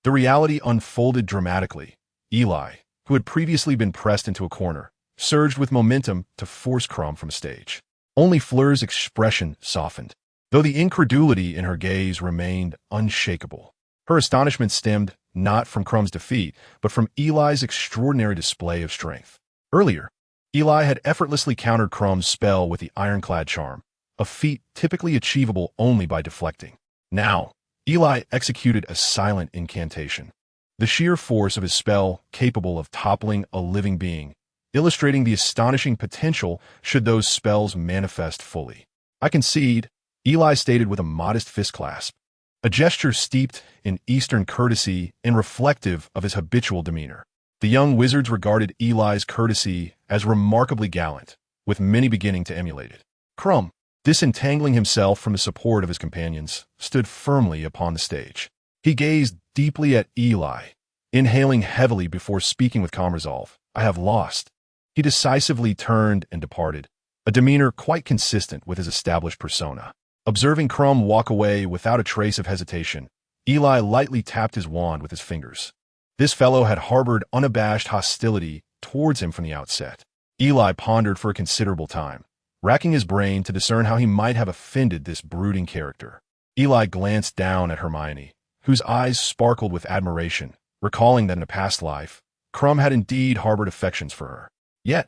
the reality unfolded dramatically. Eli, who had previously been pressed into a corner, surged with momentum to force Crumb from the stage. Only Fleur's expression softened, though the incredulity in her gaze remained unshakable. Her astonishment stemmed not from Crumb's defeat, but from Eli's extraordinary display of strength. Earlier, Eli had effortlessly countered Crumb's spell with the ironclad charm, a feat typically achievable only by deflecting. Now, Eli executed a silent incantation, the sheer force of his spell capable of toppling a living being, illustrating the astonishing potential should those spells manifest fully. I concede, Eli stated with a modest fist clasp, a gesture steeped in Eastern courtesy and reflective of his habitual demeanor. The young wizards regarded Eli's courtesy as remarkably gallant, with many beginning to emulate it. Crumb, disentangling himself from the support of his companions, stood firmly upon the stage. He gazed deeply at Eli, inhaling heavily before speaking with calm resolve. I have lost. He decisively turned and departed, a demeanor quite consistent with his established persona. Observing Crumb walk away without a trace of hesitation, Eli lightly tapped his wand with his fingers. This fellow had harbored unabashed hostility towards him from the outset. Eli pondered for a considerable time, racking his brain to discern how he might have offended this brooding character. Eli glanced down at Hermione, whose eyes sparkled with admiration, recalling that in a past life, Crumb had indeed harbored affections for her. Yet,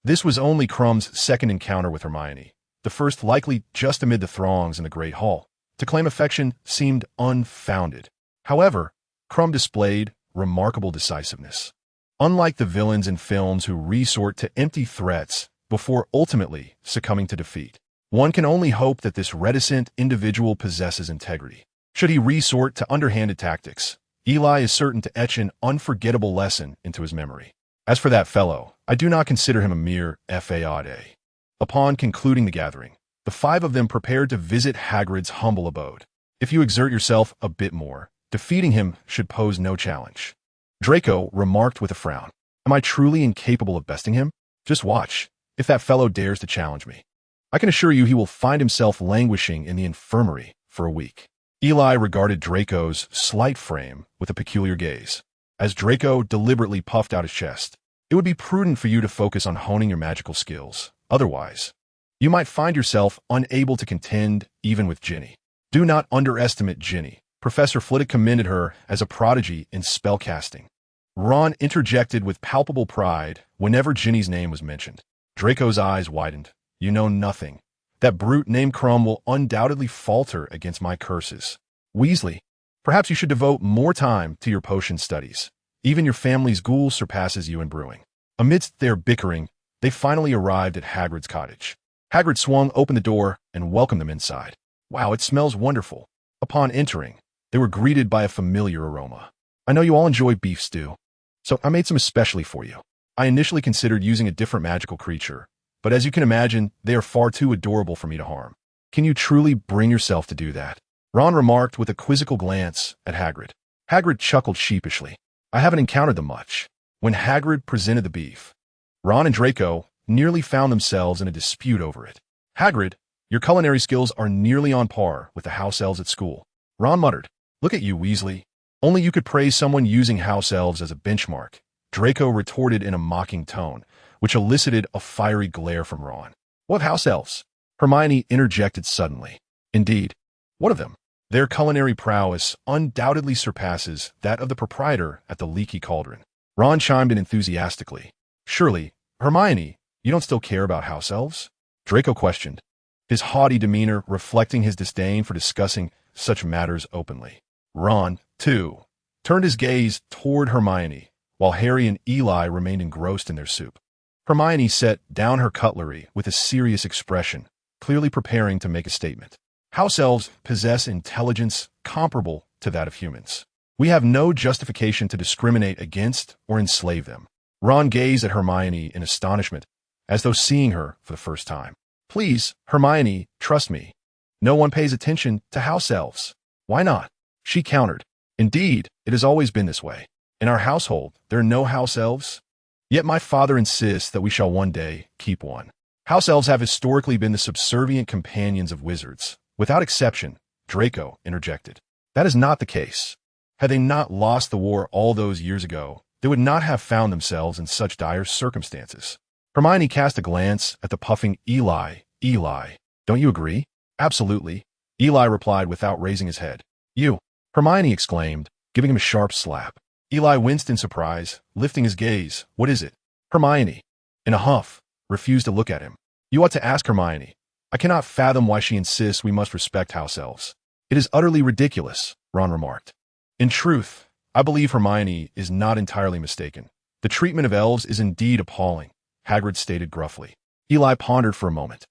this was only Crumb's second encounter with Hermione, the first likely just amid the throngs in the Great Hall. To claim affection seemed unfounded. However, Crumb displayed remarkable decisiveness. Unlike the villains in films who resort to empty threats before ultimately succumbing to defeat, one can only hope that this reticent individual possesses integrity. Should he resort to underhanded tactics, Eli is certain to etch an unforgettable lesson into his memory. As for that fellow, I do not consider him a mere faade. Upon concluding the gathering, the five of them prepared to visit Hagrid's humble abode. If you exert yourself a bit more, defeating him should pose no challenge. Draco remarked with a frown. Am I truly incapable of besting him? Just watch, if that fellow dares to challenge me. I can assure you he will find himself languishing in the infirmary for a week. Eli regarded Draco's slight frame with a peculiar gaze. As Draco deliberately puffed out his chest, it would be prudent for you to focus on honing your magical skills. Otherwise, you might find yourself unable to contend even with Ginny. Do not underestimate Ginny. Professor Flitwick commended her as a prodigy in spellcasting. Ron interjected with palpable pride whenever Ginny's name was mentioned. Draco's eyes widened. You know nothing. That brute named Crumb will undoubtedly falter against my curses. Weasley, perhaps you should devote more time to your potion studies. Even your family's ghoul surpasses you in brewing. Amidst their bickering, they finally arrived at Hagrid's cottage. Hagrid swung open the door and welcomed them inside. Wow, it smells wonderful. Upon entering, they were greeted by a familiar aroma. I know you all enjoy beef stew, so I made some especially for you. I initially considered using a different magical creature, but as you can imagine, they are far too adorable for me to harm. Can you truly bring yourself to do that? Ron remarked with a quizzical glance at Hagrid. Hagrid chuckled sheepishly. I haven't encountered them much. When Hagrid presented the beef, Ron and Draco nearly found themselves in a dispute over it. Hagrid, your culinary skills are nearly on par with the house elves at school. Ron muttered, Look at you, Weasley. Only you could praise someone using house elves as a benchmark. Draco retorted in a mocking tone, which elicited a fiery glare from Ron. What house elves? Hermione interjected suddenly. Indeed, what of them? Their culinary prowess undoubtedly surpasses that of the proprietor at the Leaky Cauldron. Ron chimed in enthusiastically. Surely, Hermione, you don't still care about house elves? Draco questioned, his haughty demeanor reflecting his disdain for discussing such matters openly. Ron, too, turned his gaze toward Hermione, while Harry and Eli remained engrossed in their soup. Hermione set down her cutlery with a serious expression, clearly preparing to make a statement. House elves possess intelligence comparable to that of humans. We have no justification to discriminate against or enslave them. Ron gazed at Hermione in astonishment, as though seeing her for the first time. Please, Hermione, trust me. No one pays attention to house elves. Why not? She countered. Indeed, it has always been this way. In our household, there are no house elves. Yet my father insists that we shall one day keep one. House elves have historically been the subservient companions of wizards. Without exception, Draco interjected. That is not the case. Had they not lost the war all those years ago, they would not have found themselves in such dire circumstances. Hermione cast a glance at the puffing Eli. Eli, don't you agree? Absolutely. Eli replied without raising his head. You, Hermione exclaimed, giving him a sharp slap. Eli winced in surprise, lifting his gaze. What is it? Hermione, in a huff, refused to look at him. You ought to ask Hermione. I cannot fathom why she insists we must respect house elves. It is utterly ridiculous, Ron remarked. In truth, I believe Hermione is not entirely mistaken. The treatment of elves is indeed appalling, Hagrid stated gruffly. Eli pondered for a moment.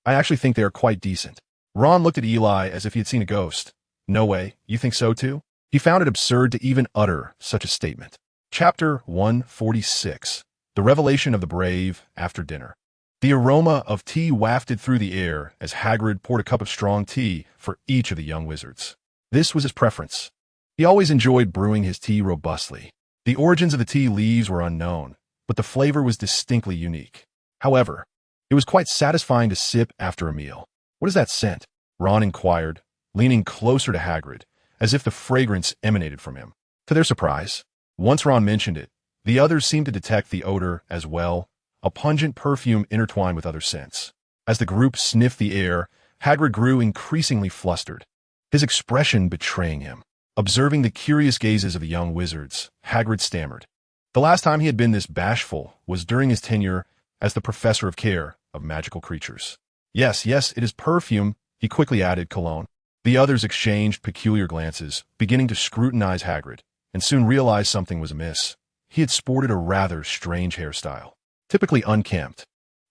I actually think they are quite decent. Ron looked at Eli as if he had seen a ghost. No way, you think so too? He found it absurd to even utter such a statement. Chapter 146. The Revelation of the Brave After Dinner. The aroma of tea wafted through the air as Hagrid poured a cup of strong tea for each of the young wizards. This was his preference. He always enjoyed brewing his tea robustly. The origins of the tea leaves were unknown, but the flavor was distinctly unique. However, it was quite satisfying to sip after a meal. What is that scent? Ron inquired, leaning closer to Hagrid, as if the fragrance emanated from him. To their surprise, once Ron mentioned it, the others seemed to detect the odor as well, a pungent perfume intertwined with other scents. As the group sniffed the air, Hagrid grew increasingly flustered, his expression betraying him. Observing the curious gazes of the young wizards, Hagrid stammered. The last time he had been this bashful was during his tenure as the Professor of Care of Magical Creatures. Yes, it is perfume, he quickly added, cologne. The others exchanged peculiar glances, beginning to scrutinize Hagrid, and soon realized something was amiss. He had sported a rather strange hairstyle, typically unkempt.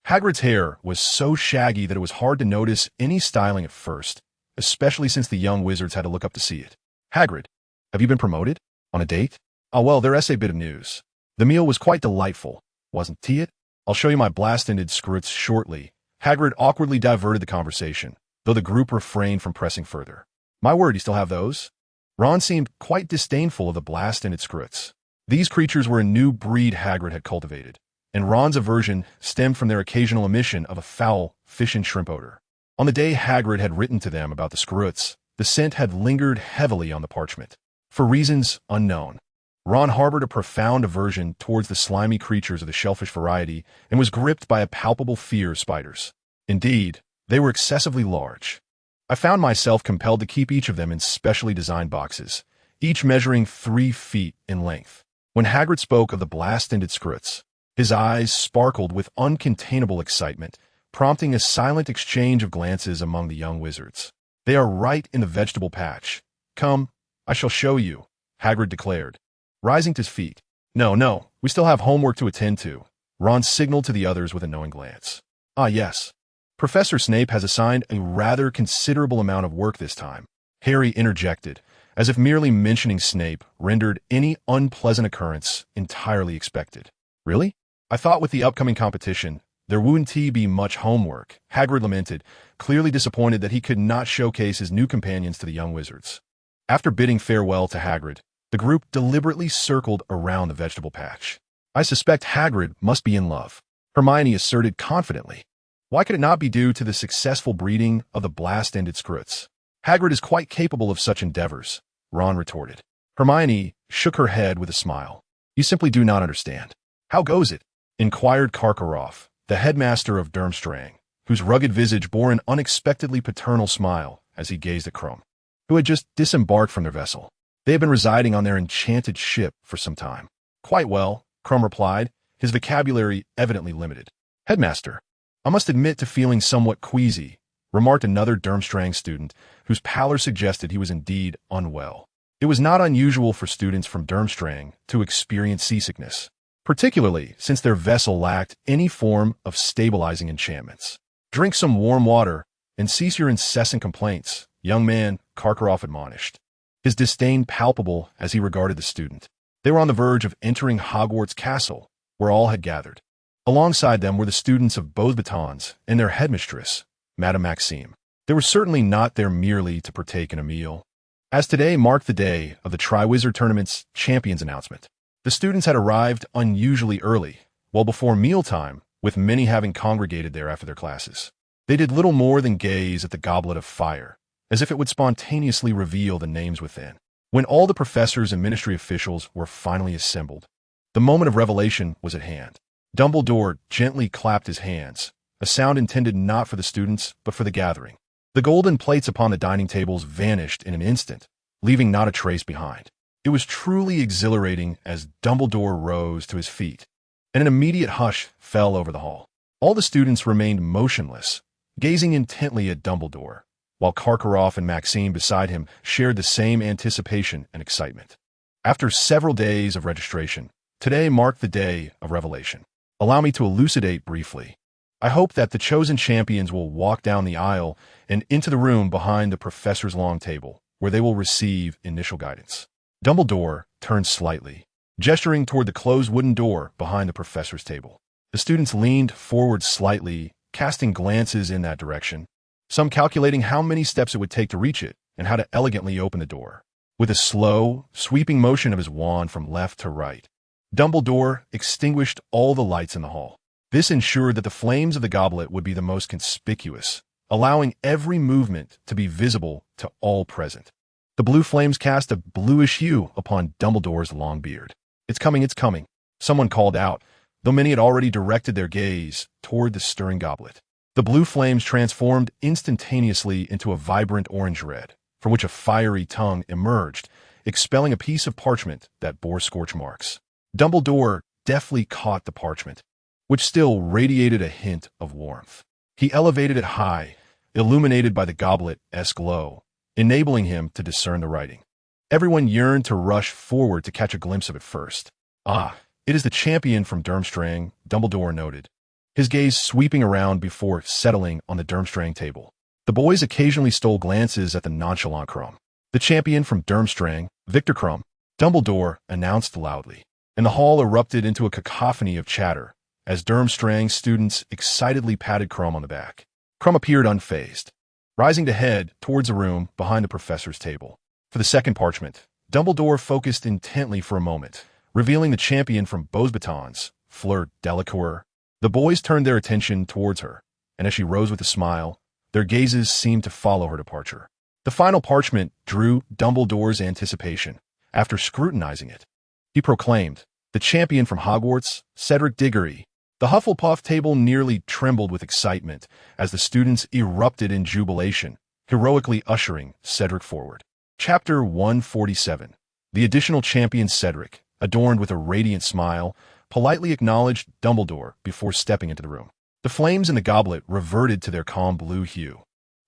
Hagrid's hair was so shaggy that it was hard to notice any styling at first, especially since the young wizards had to look up to see it. Hagrid, have you been promoted? On a date? Oh well, there's a bit of news. The meal was quite delightful, wasn't it? I'll show you my blast-ended scrutes shortly. Hagrid awkwardly diverted the conversation, though the group refrained from pressing further. My word, you still have those? Ron seemed quite disdainful of the blast-ended scrutes. These creatures were a new breed Hagrid had cultivated, and Ron's aversion stemmed from their occasional emission of a foul fish and shrimp odor. On the day Hagrid had written to them about the scrutes, the scent had lingered heavily on the parchment. For reasons unknown, Ron harbored a profound aversion towards the slimy creatures of the shellfish variety and was gripped by a palpable fear of spiders. Indeed, they were excessively large. I found myself compelled to keep each of them in specially designed boxes, each measuring 3 feet in length. When Hagrid spoke of the blast-ended scrutes, his eyes sparkled with uncontainable excitement, prompting a silent exchange of glances among the young wizards. They are right in the vegetable patch. Come, I shall show you, Hagrid declared, rising to his feet. No, we still have homework to attend to. Ron signaled to the others with a knowing glance. Ah, yes. Professor Snape has assigned a rather considerable amount of work this time, Harry interjected, as if merely mentioning Snape rendered any unpleasant occurrence entirely expected. Really? I thought with the upcoming competition, there wouldn't be much homework, Hagrid lamented, clearly disappointed that he could not showcase his new companions to the young wizards. After bidding farewell to Hagrid, the group deliberately circled around the vegetable patch. I suspect Hagrid must be in love, Hermione asserted confidently. Why could it not be due to the successful breeding of the blast-ended scrutes? Hagrid is quite capable of such endeavors, Ron retorted. Hermione shook her head with a smile. You simply do not understand. How goes it? Inquired Karkaroff, the headmaster of Durmstrang, whose rugged visage bore an unexpectedly paternal smile as he gazed at Crumb, who had just disembarked from their vessel. They had been residing on their enchanted ship for some time. Quite well, Crumb replied, his vocabulary evidently limited. Headmaster, I must admit to feeling somewhat queasy, remarked another Durmstrang student, whose pallor suggested he was indeed unwell. It was not unusual for students from Durmstrang to experience seasickness, particularly since their vessel lacked any form of stabilizing enchantments. Drink some warm water and cease your incessant complaints, young man, Karkaroff admonished, his disdain palpable as he regarded the student. They were on the verge of entering Hogwarts Castle, where all had gathered. Alongside them were the students of Beauxbatons and their headmistress, Madame Maxime. They were certainly not there merely to partake in a meal. As today marked the day of the Triwizard Tournament's champions announcement, the students had arrived unusually early, well before mealtime, with many having congregated there after their classes. They did little more than gaze at the goblet of fire, as if it would spontaneously reveal the names within. When all the professors and ministry officials were finally assembled, the moment of revelation was at hand. Dumbledore gently clapped his hands, a sound intended not for the students, but for the gathering. The golden plates upon the dining tables vanished in an instant, leaving not a trace behind. It was truly exhilarating as Dumbledore rose to his feet, and an immediate hush fell over the hall. All the students remained motionless, gazing intently at Dumbledore, while Karkaroff and Maxime beside him shared the same anticipation and excitement. After several days of registration, today marked the day of revelation. Allow me to elucidate briefly. I hope that the chosen champions will walk down the aisle and into the room behind the professor's long table, where they will receive initial guidance. Dumbledore turned slightly, gesturing toward the closed wooden door behind the professor's table. The students leaned forward slightly, casting glances in that direction, some calculating how many steps it would take to reach it and how to elegantly open the door. With a slow, sweeping motion of his wand from left to right, Dumbledore extinguished all the lights in the hall. This ensured that the flames of the goblet would be the most conspicuous, allowing every movement to be visible to all present. The blue flames cast a bluish hue upon Dumbledore's long beard. "It's coming, it's coming," someone called out, though many had already directed their gaze toward the stirring goblet. The blue flames transformed instantaneously into a vibrant orange red, from which a fiery tongue emerged, expelling a piece of parchment that bore scorch marks. Dumbledore deftly caught the parchment, which still radiated a hint of warmth. He elevated it high, illuminated by the goblet's glow, enabling him to discern the writing. Everyone yearned to rush forward to catch a glimpse of it first. "Ah, it is the champion from Durmstrang," Dumbledore noted, his gaze sweeping around before settling on the Durmstrang table. The boys occasionally stole glances at the nonchalant Krum. "The champion from Durmstrang, Victor Krum," Dumbledore announced loudly, and the hall erupted into a cacophony of chatter as Durmstrang students excitedly patted Krum on the back. Krum appeared unfazed, rising to head towards a room behind the professor's table. For the second parchment, Dumbledore focused intently for a moment, revealing the champion from Beauxbatons, Fleur Delacour. The boys turned their attention towards her, and as she rose with a smile, their gazes seemed to follow her departure. The final parchment drew Dumbledore's anticipation. After scrutinizing it, he proclaimed, "The champion from Hogwarts, Cedric Diggory." The Hufflepuff table nearly trembled with excitement as the students erupted in jubilation, heroically ushering Cedric forward. Chapter 147. The additional champion Cedric, adorned with a radiant smile, politely acknowledged Dumbledore before stepping into the room. The flames in the goblet reverted to their calm blue hue,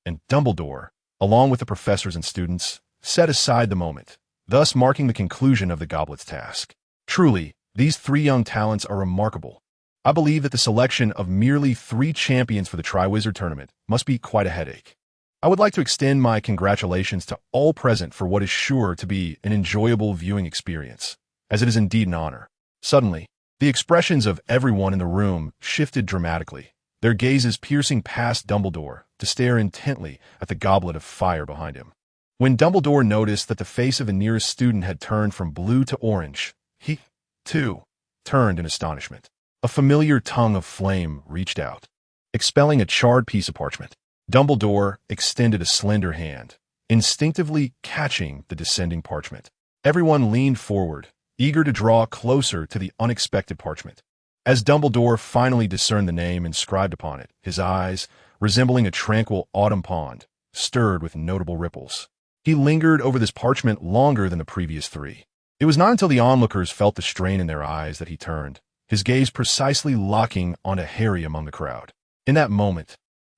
and Dumbledore, along with the professors and students, set aside the moment, thus marking the conclusion of the goblet's task. Truly, these three young talents are remarkable. I believe that the selection of merely 3 champions for the Triwizard Tournament must be quite a headache. I would like to extend my congratulations to all present for what is sure to be an enjoyable viewing experience, as it is indeed an honor. Suddenly, the expressions of everyone in the room shifted dramatically, their gazes piercing past Dumbledore to stare intently at the goblet of fire behind him. When Dumbledore noticed that the face of the nearest student had turned from blue to orange, he, too, turned in astonishment. A familiar tongue of flame reached out, expelling a charred piece of parchment. Dumbledore extended a slender hand, instinctively catching the descending parchment. Everyone leaned forward, eager to draw closer to the unexpected parchment. As Dumbledore finally discerned the name inscribed upon it, his eyes, resembling a tranquil autumn pond, stirred with notable ripples. He lingered over this parchment longer than the previous 3. It was not until the onlookers felt the strain in their eyes that he turned, his gaze precisely locking onto Harry among the crowd. In that moment,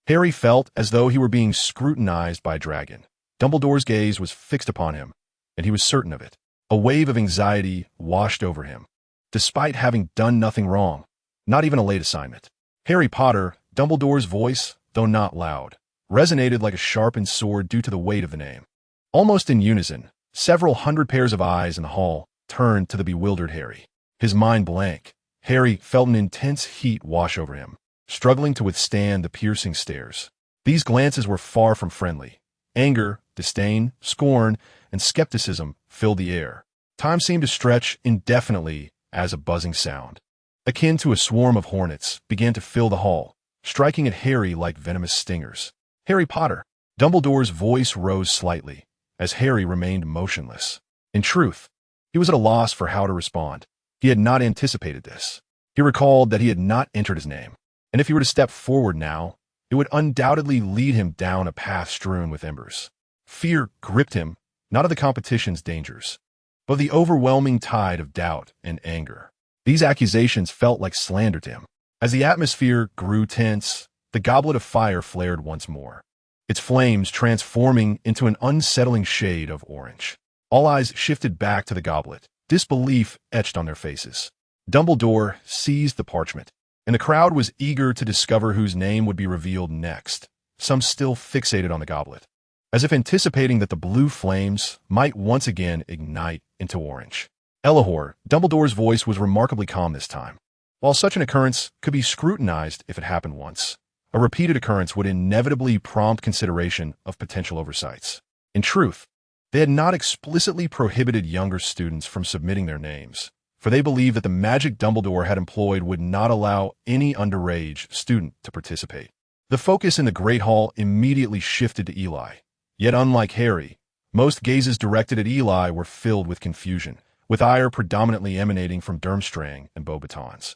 Harry felt as though he were being scrutinized by a dragon. Dumbledore's gaze was fixed upon him, and he was certain of it. A wave of anxiety washed over him, despite having done nothing wrong, not even a late assignment. Harry Potter, Dumbledore's voice, though not loud, resonated like a sharpened sword due to the weight of the name. Almost in unison, several hundred pairs of eyes in the hall turned to the bewildered Harry. His mind blank, Harry felt an intense heat wash over him, struggling to withstand the piercing stares. These glances were far from friendly. Anger, disdain, scorn, and skepticism filled the air. Time seemed to stretch indefinitely as a buzzing sound, akin to a swarm of hornets, began to fill the hall, striking at Harry like venomous stingers. "Harry Potter!" Dumbledore's voice rose slightly, as Harry remained motionless. In truth, he was at a loss for how to respond. He had not anticipated this. He recalled that he had not entered his name, and if he were to step forward now, it would undoubtedly lead him down a path strewn with embers. Fear gripped him, not of the competition's dangers, but the overwhelming tide of doubt and anger. These accusations felt like slander to him. As the atmosphere grew tense, the goblet of fire flared once more, its flames transforming into an unsettling shade of orange. All eyes shifted back to the goblet, disbelief etched on their faces. Dumbledore seized the parchment, and the crowd was eager to discover whose name would be revealed next, some still fixated on the goblet, as if anticipating that the blue flames might once again ignite into orange. Elihor, Dumbledore's voice was remarkably calm this time. While such an occurrence could be scrutinized if it happened once, a repeated occurrence would inevitably prompt consideration of potential oversights. In truth, they had not explicitly prohibited younger students from submitting their names, for they believed that the magic Dumbledore had employed would not allow any underage student to participate. The focus in the Great Hall immediately shifted to Eli. Yet unlike Harry, most gazes directed at Eli were filled with confusion, with ire predominantly emanating from Durmstrang and Beauxbatons.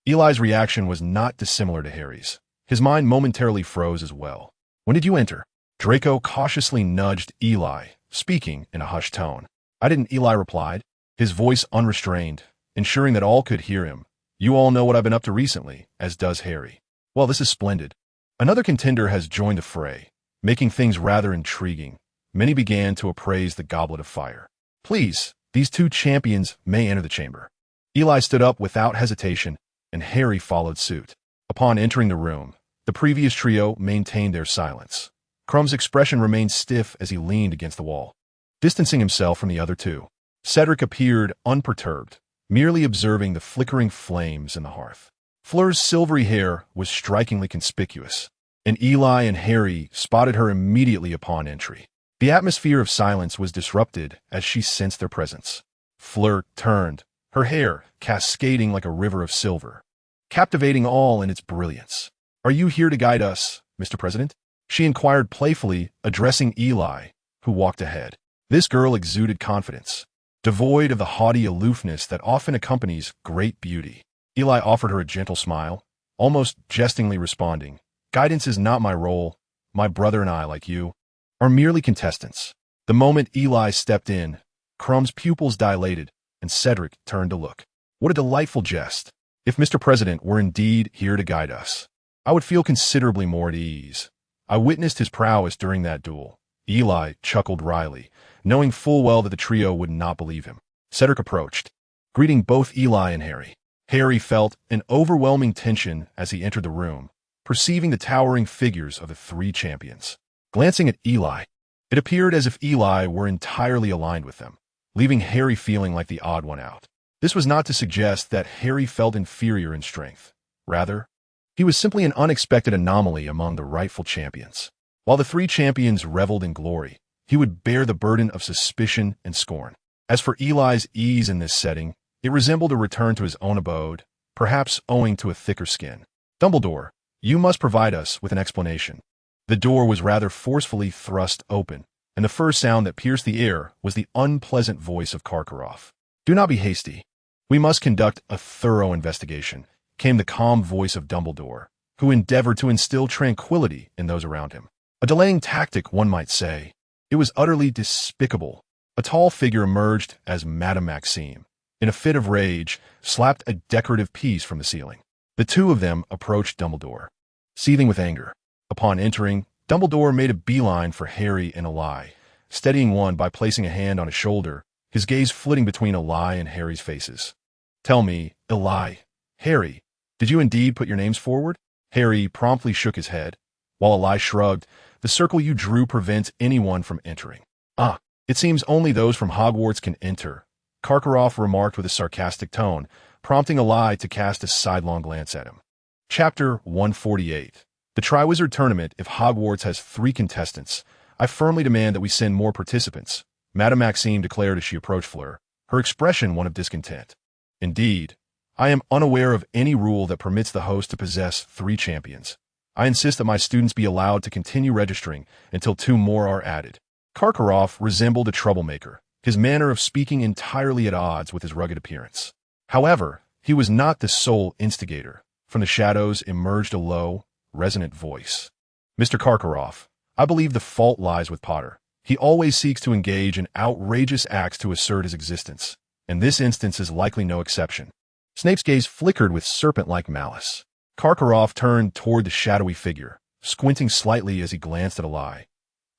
Eli's reaction was not dissimilar to Harry's. His mind momentarily froze as well. "When did you enter?" Draco cautiously nudged Eli, speaking in a hushed tone. "I didn't," Eli replied, his voice unrestrained, ensuring that all could hear him. "You all know what I've been up to recently, as does Harry." "Well, this is splendid." Another contender has joined the fray, making things rather intriguing. Many began to appraise the goblet of fire. "Please, these two champions may enter the chamber." Eli stood up without hesitation, and Harry followed suit. Upon entering the room, the previous trio maintained their silence. Crumb's expression remained stiff as he leaned against the wall, distancing himself from the other two. Cedric appeared unperturbed, merely observing the flickering flames in the hearth. Fleur's silvery hair was strikingly conspicuous, and Eli and Harry spotted her immediately upon entry. The atmosphere of silence was disrupted as she sensed their presence. Fleur turned, her hair cascading like a river of silver, captivating all in its brilliance. "Are you here to guide us, Mr. President?" she inquired playfully, addressing Eli, who walked ahead. This girl exuded confidence, devoid of the haughty aloofness that often accompanies great beauty. Eli offered her a gentle smile, almost jestingly responding, "Guidance is not my role. My brother and I, like you, are merely contestants." The moment Eli stepped in, Crumb's pupils dilated, and Cedric turned to look. What a delightful jest. If Mr. President were indeed here to guide us, I would feel considerably more at ease. I witnessed his prowess during that duel. Eli chuckled wryly, knowing full well that the trio would not believe him. Cedric approached, greeting both Eli and Harry. Harry felt an overwhelming tension as he entered the room, perceiving the towering figures of the three champions. Glancing at Eli, it appeared as if Eli were entirely aligned with them, leaving Harry feeling like the odd one out. This was not to suggest that Harry felt inferior in strength. Rather, he was simply an unexpected anomaly among the rightful champions. While the three champions reveled in glory, he would bear the burden of suspicion and scorn. As for Eli's ease in this setting, it resembled a return to his own abode, perhaps owing to a thicker skin. "Dumbledore, you must provide us with an explanation." The door was rather forcefully thrust open, and the first sound that pierced the air was the unpleasant voice of Karkaroff. "Do not be hasty. We must conduct a thorough investigation," came the calm voice of Dumbledore, who endeavored to instill tranquility in those around him. A delaying tactic, one might say. It was utterly despicable. A tall figure emerged as Madame Maxime, in a fit of rage, slapped a decorative piece from the ceiling. The two of them approached Dumbledore, seething with anger. Upon entering, Dumbledore made a beeline for Harry and Eli, steadying one by placing a hand on his shoulder, his gaze flitting between Eli and Harry's faces. "Tell me, Eli, Harry, did you indeed put your names forward?" Harry promptly shook his head, while Eli shrugged. "The circle you drew prevents anyone from entering." "Ah, it seems only those from Hogwarts can enter," Karkaroff remarked with a sarcastic tone, prompting Eli to cast a sidelong glance at him. Chapter 148. The Triwizard Tournament. "If Hogwarts has 3 contestants, I firmly demand that we send more participants," Madame Maxime declared as she approached Fleur, her expression one of discontent. "Indeed, I am unaware of any rule that permits the host to possess 3 champions. I insist that my students be allowed to continue registering until 2 more are added." Karkaroff resembled a troublemaker, his manner of speaking entirely at odds with his rugged appearance. However, he was not the sole instigator. From the shadows emerged a low, resonant voice. "Mr. Karkaroff, I believe the fault lies with Potter. He always seeks to engage in outrageous acts to assert his existence, and this instance is likely no exception. Snape's gaze flickered with serpent-like malice. Karkaroff turned toward the shadowy figure, squinting slightly as he glanced at Eli.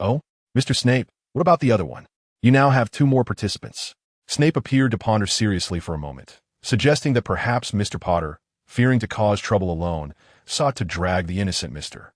"Oh, Mr. Snape, what about the other one? You now have 2 more participants." Snape appeared to ponder seriously for a moment, suggesting that perhaps Mr. Potter, fearing to cause trouble alone, sought to drag the innocent Mr.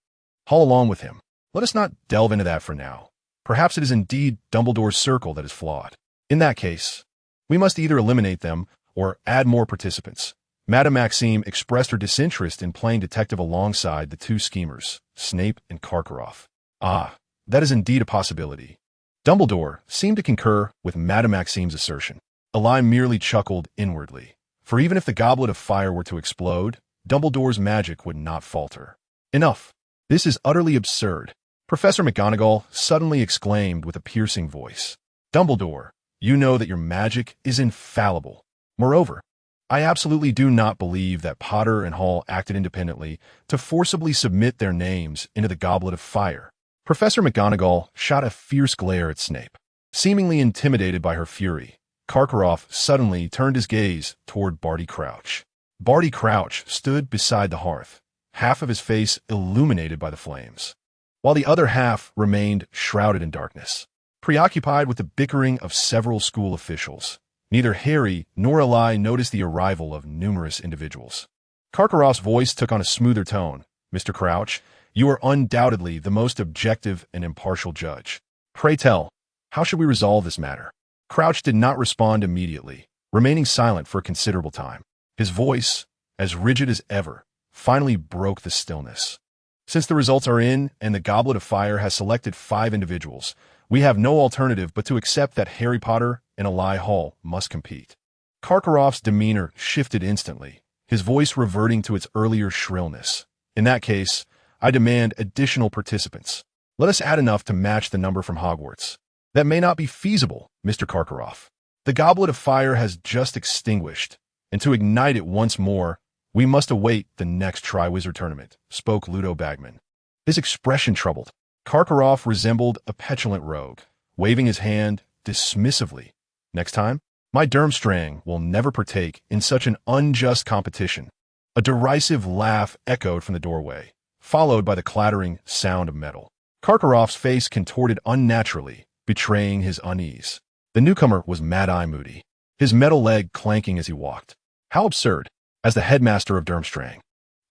Hall along with him. Let us not delve into that for now. Perhaps it is indeed Dumbledore's circle that is flawed. In that case, we must either eliminate them or add more participants. Madame Maxime expressed her disinterest in playing detective alongside the 2 schemers, Snape and Karkaroff. Ah, that is indeed a possibility. Dumbledore seemed to concur with Madame Maxime's assertion. Eli merely chuckled inwardly, for even if the goblet of fire were to explode, Dumbledore's magic would not falter. Enough. This is utterly absurd. Professor McGonagall suddenly exclaimed with a piercing voice. Dumbledore, you know that your magic is infallible. Moreover, I absolutely do not believe that Potter and Hall acted independently to forcibly submit their names into the goblet of fire. Professor McGonagall shot a fierce glare at Snape. Seemingly intimidated by her fury, Karkaroff suddenly turned his gaze toward Barty Crouch. Barty Crouch stood beside the hearth, half of his face illuminated by the flames, while the other half remained shrouded in darkness. Preoccupied with the bickering of several school officials, neither Harry nor Eli noticed the arrival of numerous individuals. Karkaroff's voice took on a smoother tone. Mr. Crouch, you are undoubtedly the most objective and impartial judge. Pray tell, how should we resolve this matter? Crouch did not respond immediately, remaining silent for a considerable time. His voice, as rigid as ever, finally broke the stillness. Since the results are in and the Goblet of Fire has selected 5 individuals, we have no alternative but to accept that Harry Potter and Eli Hall must compete. Karkaroff's demeanor shifted instantly, his voice reverting to its earlier shrillness. In that case, I demand additional participants. Let us add enough to match the number from Hogwarts. That may not be feasible, Mr. Karkaroff. The Goblet of Fire has just extinguished, and to ignite it once more, we must await the next Triwizard Tournament, spoke Ludo Bagman. His expression troubled. Karkaroff resembled a petulant rogue, waving his hand dismissively. Next time, my Durmstrang will never partake in such an unjust competition. A derisive laugh echoed from the doorway, followed by the clattering sound of metal. Karkaroff's face contorted unnaturally, betraying his unease. The newcomer was Mad-Eye Moody, his metal leg clanking as he walked. How absurd! As the headmaster of Durmstrang,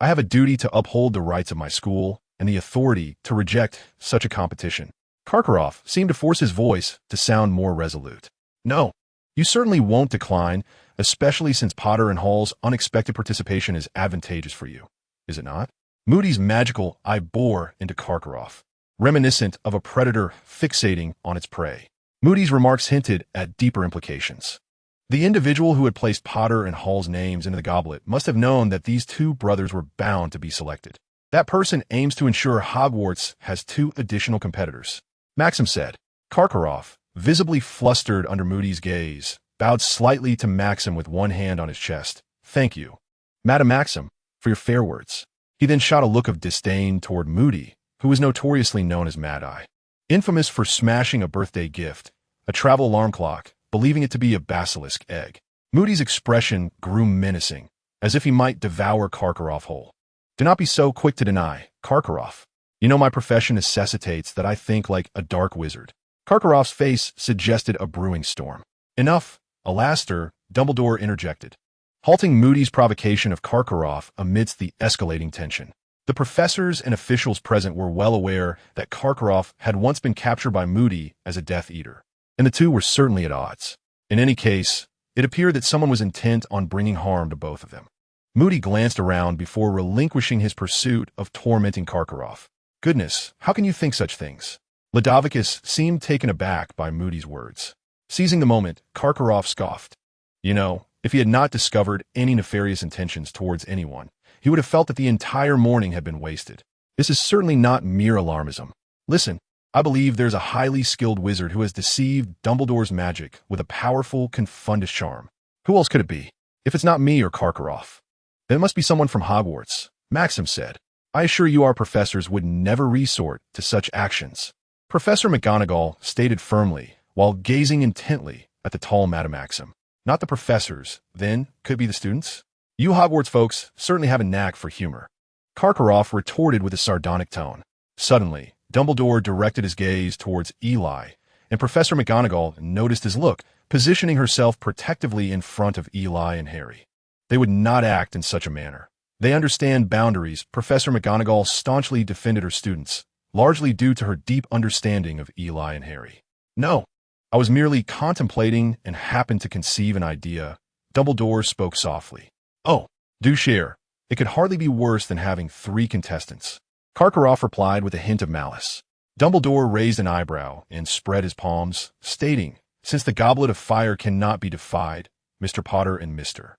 I have a duty to uphold the rights of my school and the authority to reject such a competition. Karkaroff seemed to force his voice to sound more resolute. No, you certainly won't decline, especially since Potter and Hall's unexpected participation is advantageous for you, is it not? Moody's magical eye bore into Karkaroff, reminiscent of a predator fixating on its prey. Moody's remarks hinted at deeper implications. The individual who had placed Potter and Hall's names into the goblet must have known that these 2 brothers were bound to be selected. That person aims to ensure Hogwarts has 2 additional competitors, Maxim said. Karkaroff, visibly flustered under Moody's gaze, bowed slightly to Maxim with one hand on his chest. Thank you, Madam Maxim, for your fair words. He then shot a look of disdain toward Moody, who was notoriously known as Mad-Eye, infamous for smashing a birthday gift, a travel alarm clock, believing it to be a basilisk egg. Moody's expression grew menacing, as if he might devour Karkaroff whole. Do not be so quick to deny, Karkaroff. You know my profession necessitates that I think like a dark wizard. Karkaroff's face suggested a brewing storm. Enough, Alastair, Dumbledore interjected, halting Moody's provocation of Karkaroff amidst the escalating tension. The professors and officials present were well aware that Karkaroff had once been captured by Moody as a Death Eater, and the 2 were certainly at odds. In any case, it appeared that someone was intent on bringing harm to both of them. Moody glanced around before relinquishing his pursuit of tormenting Karkaroff. Goodness, how can you think such things? Ludovicus seemed taken aback by Moody's words. Seizing the moment, Karkaroff scoffed. You know, if he had not discovered any nefarious intentions towards anyone, he would have felt that the entire morning had been wasted. This is certainly not mere alarmism. Listen, I believe there's a highly skilled wizard who has deceived Dumbledore's magic with a powerful confundus charm. Who else could it be? If it's not me or Karkaroff, then it must be someone from Hogwarts, Maxim said. I assure you our professors would never resort to such actions. Professor McGonagall stated firmly, while gazing intently at the tall Madame Maxim. Not the professors, then, could be the students? You Hogwarts folks certainly have a knack for humor. Karkaroff retorted with a sardonic tone. Suddenly, Dumbledore directed his gaze towards Eli, and Professor McGonagall noticed his look, positioning herself protectively in front of Eli and Harry. They would not act in such a manner. They understand boundaries. Professor McGonagall staunchly defended her students, largely due to her deep understanding of Eli and Harry. No, I was merely contemplating and happened to conceive an idea. Dumbledore spoke softly. Oh, do share. It could hardly be worse than having 3 contestants. Karkaroff replied with a hint of malice. Dumbledore raised an eyebrow and spread his palms, stating, since the Goblet of Fire cannot be defied, Mr. Potter and Mr.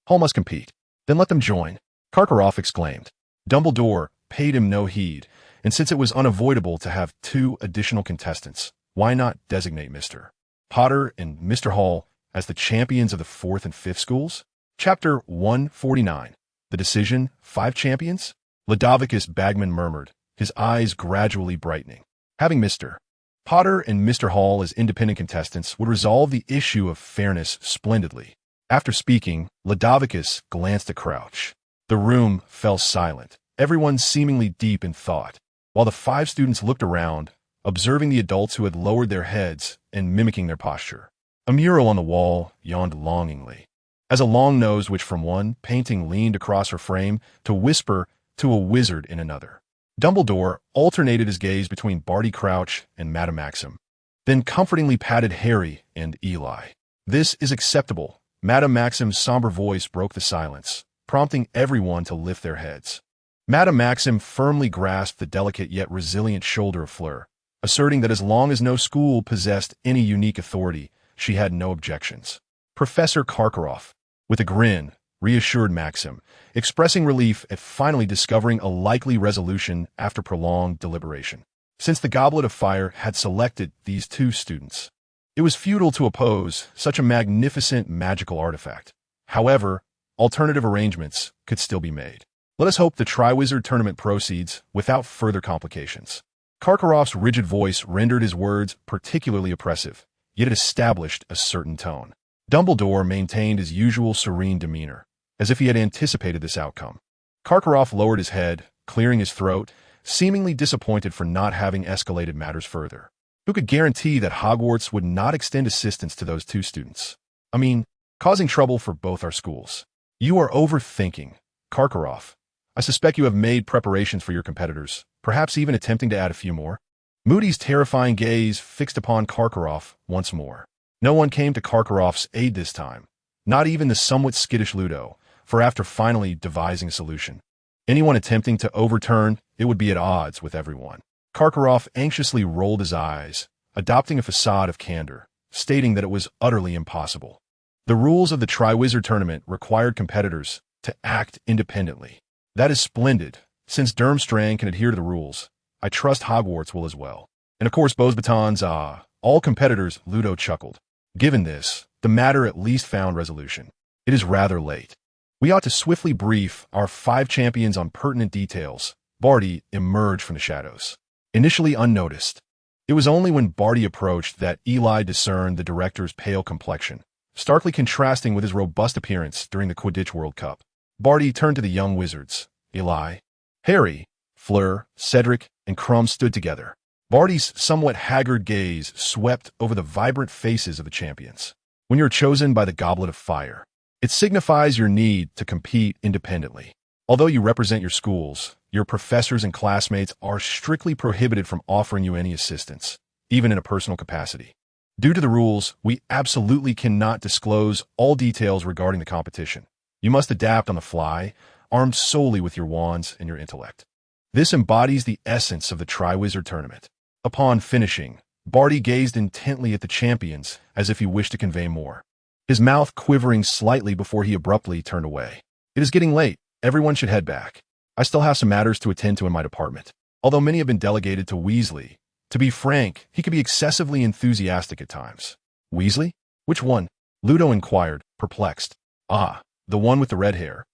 Hall must compete. Then let them join. Karkaroff exclaimed. Dumbledore paid him no heed, and since it was unavoidable to have 2 additional contestants, why not designate Mr. Potter and Mr. Hall as the champions of the 4th and 5th schools? Chapter 149. The Decision, 5 Champions? Ludovicus Bagman murmured, his eyes gradually brightening. Having Mr. Potter and Mr. Hall as independent contestants would resolve the issue of fairness splendidly. After speaking, Ludovicus glanced at Crouch. The room fell silent, everyone seemingly deep in thought, while the 5 students looked around, observing the adults who had lowered their heads and mimicking their posture. A mural on the wall yawned longingly, as a long-nosed witch from one painting leaned across her frame to whisper to a wizard in another. Dumbledore alternated his gaze between Barty Crouch and Madame Maxim, then comfortingly patted Harry and Eli. This is acceptable. Madame Maxim's somber voice broke the silence, prompting everyone to lift their heads. Madame Maxim firmly grasped the delicate yet resilient shoulder of Fleur, asserting that as long as no school possessed any unique authority, she had no objections. Professor Karkaroff, with a grin, reassured Maxim, expressing relief at finally discovering a likely resolution after prolonged deliberation. Since the Goblet of Fire had selected these 2 students, it was futile to oppose such a magnificent magical artifact. However, alternative arrangements could still be made. Let us hope the Triwizard Tournament proceeds without further complications. Karkaroff's rigid voice rendered his words particularly oppressive, yet it established a certain tone. Dumbledore maintained his usual serene demeanor, as if he had anticipated this outcome. Karkaroff lowered his head, clearing his throat, seemingly disappointed for not having escalated matters further. Who could guarantee that Hogwarts would not extend assistance to those 2 students? I mean, causing trouble for both our schools. You are overthinking, Karkaroff. I suspect you have made preparations for your competitors, perhaps even attempting to add a few more. Moody's terrifying gaze fixed upon Karkaroff once more. No one came to Karkaroff's aid this time, not even the somewhat skittish Ludo, for after finally devising a solution, anyone attempting to overturn it would be at odds with everyone. Karkaroff anxiously rolled his eyes, adopting a facade of candor, stating that it was utterly impossible. The rules of the Triwizard Tournament required competitors to act independently. That is splendid. Since Durmstrang can adhere to the rules, I trust Hogwarts will as well. And of course Beauxbatons, all competitors, Ludo chuckled. Given this, the matter at least found resolution. It is rather late. We ought to swiftly brief our 5 champions on pertinent details. Barty emerged from the shadows. Initially unnoticed, it was only when Barty approached that Eli discerned the director's pale complexion, starkly contrasting with his robust appearance during the Quidditch World Cup. Barty turned to the young wizards. Eli, Harry, Fleur, Cedric, and Krum stood together. Barty's somewhat haggard gaze swept over the vibrant faces of the champions. When you're chosen by the Goblet of Fire, it signifies your need to compete independently. Although you represent your schools, your professors and classmates are strictly prohibited from offering you any assistance, even in a personal capacity. Due to the rules, we absolutely cannot disclose all details regarding the competition. You must adapt on the fly, armed solely with your wands and your intellect. This embodies the essence of the Triwizard Tournament. Upon finishing, Barty gazed intently at the champions as if he wished to convey more, his mouth quivering slightly before he abruptly turned away. It is getting late. Everyone should head back. I still have some matters to attend to in my department. Although many have been delegated to Weasley, to be frank, he could be excessively enthusiastic at times. Weasley? Which one? Ludo inquired, perplexed. Ah, the one with the red hair.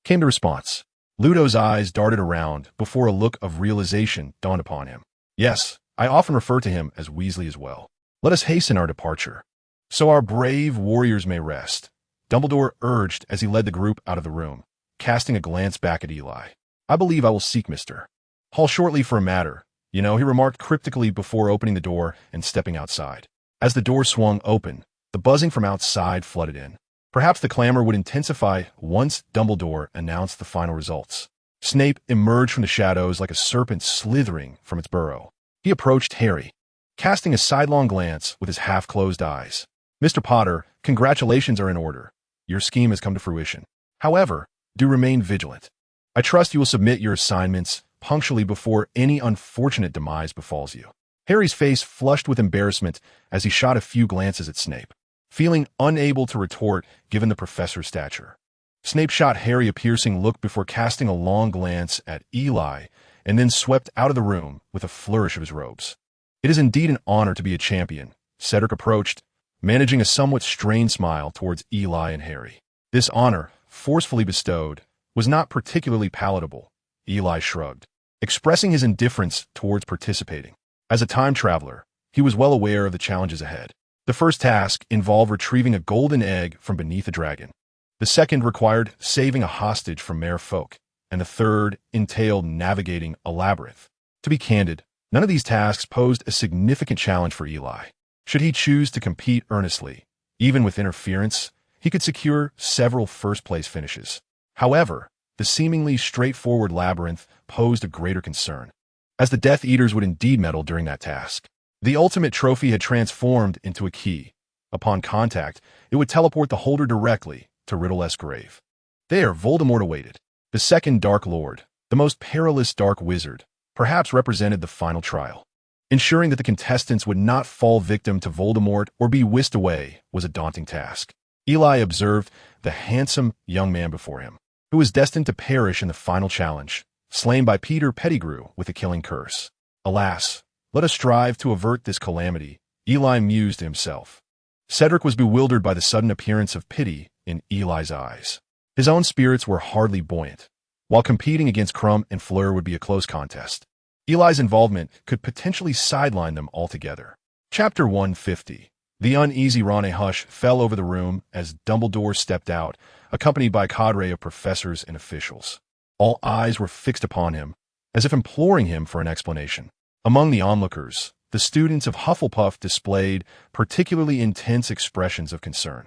Came the response. Ludo's eyes darted around before a look of realization dawned upon him. Yes, I often refer to him as Weasley as well. Let us hasten our departure, so our brave warriors may rest, Dumbledore urged as he led the group out of the room, casting a glance back at Eli. I believe I will seek Mr. Hall shortly for a matter, he remarked cryptically before opening the door and stepping outside. As the door swung open, the buzzing from outside flooded in. Perhaps the clamor would intensify once Dumbledore announced the final results. Snape emerged from the shadows like a serpent slithering from its burrow. He approached Harry, casting a sidelong glance with his half-closed eyes. Mr. Potter, congratulations are in order. Your scheme has come to fruition. However, do remain vigilant. I trust you will submit your assignments punctually before any unfortunate demise befalls you. Harry's face flushed with embarrassment as he shot a few glances at Snape, feeling unable to retort given the professor's stature. Snape shot Harry a piercing look before casting a long glance at Eli and then swept out of the room with a flourish of his robes. It is indeed an honor to be a champion, Cedric approached, managing a somewhat strained smile towards Eli and Harry. This honor, forcefully bestowed, was not particularly palatable, Eli shrugged, expressing his indifference towards participating. As a time traveler, he was well aware of the challenges ahead. The first task involved retrieving a golden egg from beneath a dragon. The second required saving a hostage from mere folk, and the third entailed navigating a labyrinth. To be candid, none of these tasks posed a significant challenge for Eli. Should he choose to compete earnestly, even with interference, he could secure several first-place finishes. However, the seemingly straightforward labyrinth posed a greater concern, as the Death Eaters would indeed meddle during that task. The ultimate trophy had transformed into a key. Upon contact, it would teleport the holder directly to Riddle-esque grave. There, Voldemort awaited. The second Dark Lord, the most perilous Dark Wizard, perhaps represented the final trial. Ensuring that the contestants would not fall victim to Voldemort or be whisked away was a daunting task. Eli observed the handsome young man before him, who was destined to perish in the final challenge, slain by Peter Pettigrew with a killing curse. Alas, let us strive to avert this calamity, Eli mused to himself. Cedric was bewildered by the sudden appearance of pity in Eli's eyes. His own spirits were hardly buoyant. While competing against Crumb and Fleur would be a close contest, Eli's involvement could potentially sideline them altogether. Chapter 150. The uneasy Ronne hush fell over the room as Dumbledore stepped out, accompanied by a cadre of professors and officials. All eyes were fixed upon him, as if imploring him for an explanation. Among the onlookers, the students of Hufflepuff displayed particularly intense expressions of concern.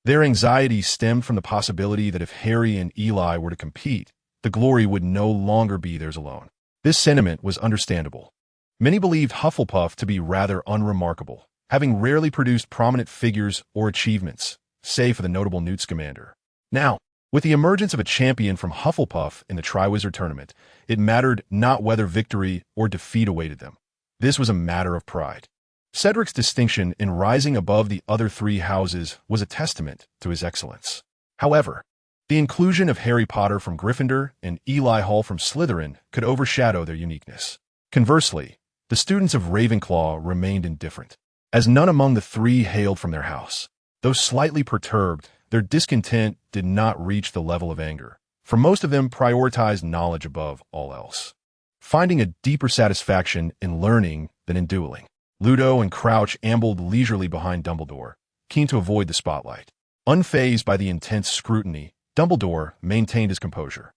Their anxiety stemmed from the possibility that if Harry and Eli were to compete, the glory would no longer be theirs alone. This sentiment was understandable. Many believed Hufflepuff to be rather unremarkable, having rarely produced prominent figures or achievements, save for the notable Newt Scamander. Now, with the emergence of a champion from Hufflepuff in the Triwizard Tournament, it mattered not whether victory or defeat awaited them. This was a matter of pride. Cedric's distinction in rising above the other three houses was a testament to his excellence. However, the inclusion of Harry Potter from Gryffindor and Eli Hall from Slytherin could overshadow their uniqueness. Conversely, the students of Ravenclaw remained indifferent, as none among the three hailed from their house. Though slightly perturbed, their discontent did not reach the level of anger, for most of them prioritized knowledge above all else, finding a deeper satisfaction in learning than in dueling. Ludo and Crouch ambled leisurely behind Dumbledore, keen to avoid the spotlight. Unfazed by the intense scrutiny, Dumbledore maintained his composure.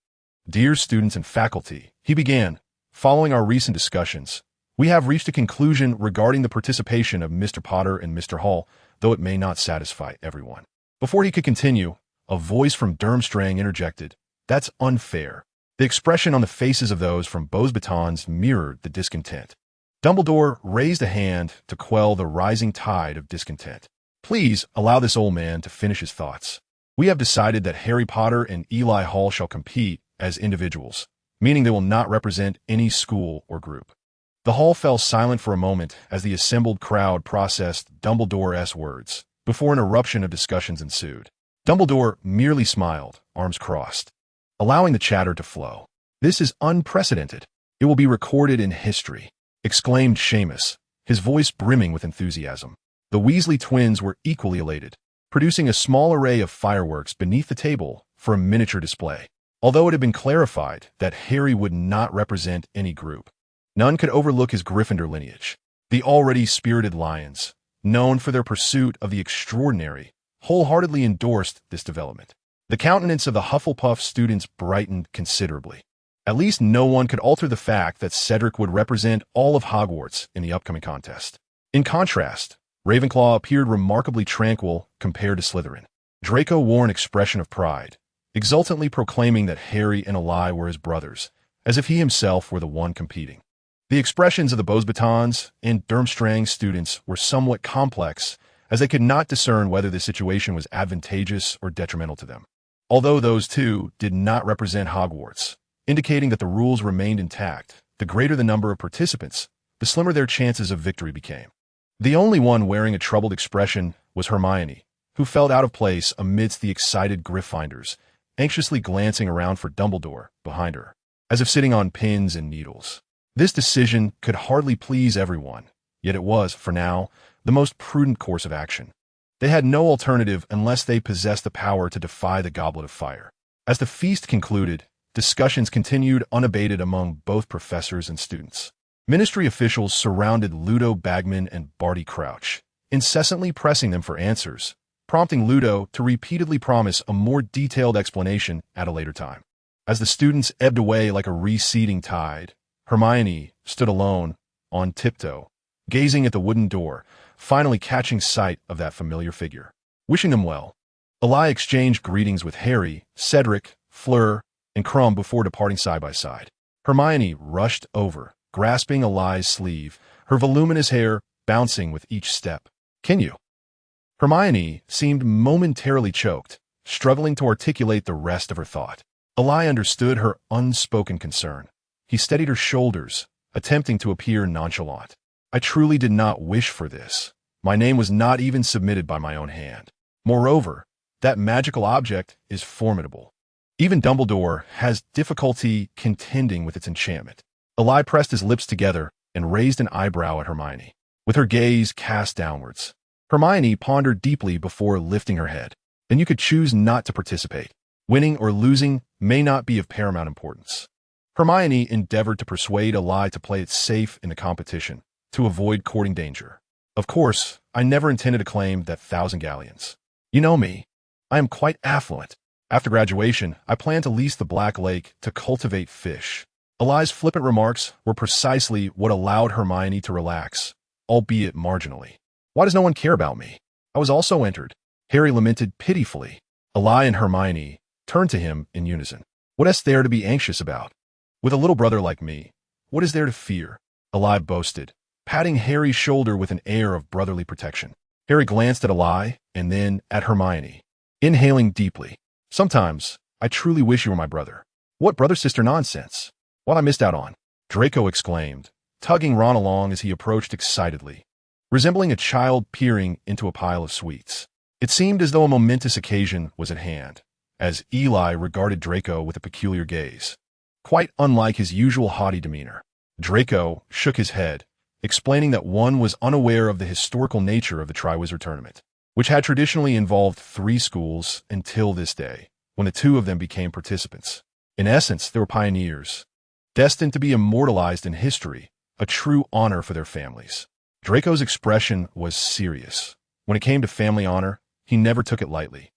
Dear students and faculty, he began, following our recent discussions, we have reached a conclusion regarding the participation of Mr. Potter and Mr. Hall, though it may not satisfy everyone. Before he could continue, a voice from Durmstrang interjected, That's unfair. The expression on the faces of those from Beauxbatons mirrored the discontent. Dumbledore raised a hand to quell the rising tide of discontent. Please allow this old man to finish his thoughts. We have decided that Harry Potter and Eli Hall shall compete as individuals, meaning they will not represent any school or group. The hall fell silent for a moment as the assembled crowd processed Dumbledore's words, before an eruption of discussions ensued. Dumbledore merely smiled, arms crossed, allowing the chatter to flow. This is unprecedented. It will be recorded in history, exclaimed Seamus, his voice brimming with enthusiasm. The Weasley twins were equally elated, producing a small array of fireworks beneath the table for a miniature display. Although it had been clarified that Harry would not represent any group, none could overlook his Gryffindor lineage. The already spirited lions, known for their pursuit of the extraordinary, wholeheartedly endorsed this development. The countenance of the Hufflepuff students brightened considerably. At least no one could alter the fact that Cedric would represent all of Hogwarts in the upcoming contest. In contrast, Ravenclaw appeared remarkably tranquil compared to Slytherin. Draco wore an expression of pride, exultantly proclaiming that Harry and Eli were his brothers, as if he himself were the one competing. The expressions of the Beauxbatons and Durmstrang students were somewhat complex, as they could not discern whether the situation was advantageous or detrimental to them. Although those two did not represent Hogwarts, indicating that the rules remained intact, the greater the number of participants, the slimmer their chances of victory became. The only one wearing a troubled expression was Hermione, who felt out of place amidst the excited Gryffindors, anxiously glancing around for Dumbledore behind her, as if sitting on pins and needles. This decision could hardly please everyone, yet it was, for now, the most prudent course of action. They had no alternative unless they possessed the power to defy the Goblet of Fire. As the feast concluded, discussions continued unabated among both professors and students. Ministry officials surrounded Ludo Bagman and Barty Crouch, incessantly pressing them for answers, prompting Ludo to repeatedly promise a more detailed explanation at a later time. As the students ebbed away like a receding tide, Hermione stood alone, on tiptoe, gazing at the wooden door, finally catching sight of that familiar figure. Wishing them well, Eli exchanged greetings with Harry, Cedric, Fleur, and Krum before departing side by side. Hermione rushed over, grasping Eli's sleeve, her voluminous hair bouncing with each step. "Can you?" Hermione seemed momentarily choked, struggling to articulate the rest of her thought. Eli understood her unspoken concern. He steadied her shoulders, attempting to appear nonchalant. "I truly did not wish for this. My name was not even submitted by my own hand. Moreover, that magical object is formidable. Even Dumbledore has difficulty contending with its enchantment." Eli pressed his lips together and raised an eyebrow at Hermione, with her gaze cast downwards. Hermione pondered deeply before lifting her head. "Then you could choose not to participate. Winning or losing may not be of paramount importance." Hermione endeavored to persuade Eli to play it safe in the competition, to avoid courting danger. "Of course, I never intended to claim that 1,000 galleons. You know me. I am quite affluent. After graduation, I plan to lease the Black Lake to cultivate fish." Eli's flippant remarks were precisely what allowed Hermione to relax, albeit marginally. "Why does no one care about me? I was also entered." Harry lamented pitifully. Eli and Hermione turned to him in unison. "What is there to be anxious about? With a little brother like me, what is there to fear?" Eli boasted, patting Harry's shoulder with an air of brotherly protection. Harry glanced at Eli and then at Hermione, inhaling deeply. "Sometimes, I truly wish you were my brother." "What brother-sister nonsense? What I missed out on?" Draco exclaimed, tugging Ron along as he approached excitedly, resembling a child peering into a pile of sweets. It seemed as though a momentous occasion was at hand, as Eli regarded Draco with a peculiar gaze, quite unlike his usual haughty demeanor. Draco shook his head, explaining that one was unaware of the historical nature of the Triwizard Tournament, which had traditionally involved 3 schools until this day, when the 2 of them became participants. In essence, they were pioneers, destined to be immortalized in history, a true honor for their families. Draco's expression was serious. When it came to family honor, he never took it lightly.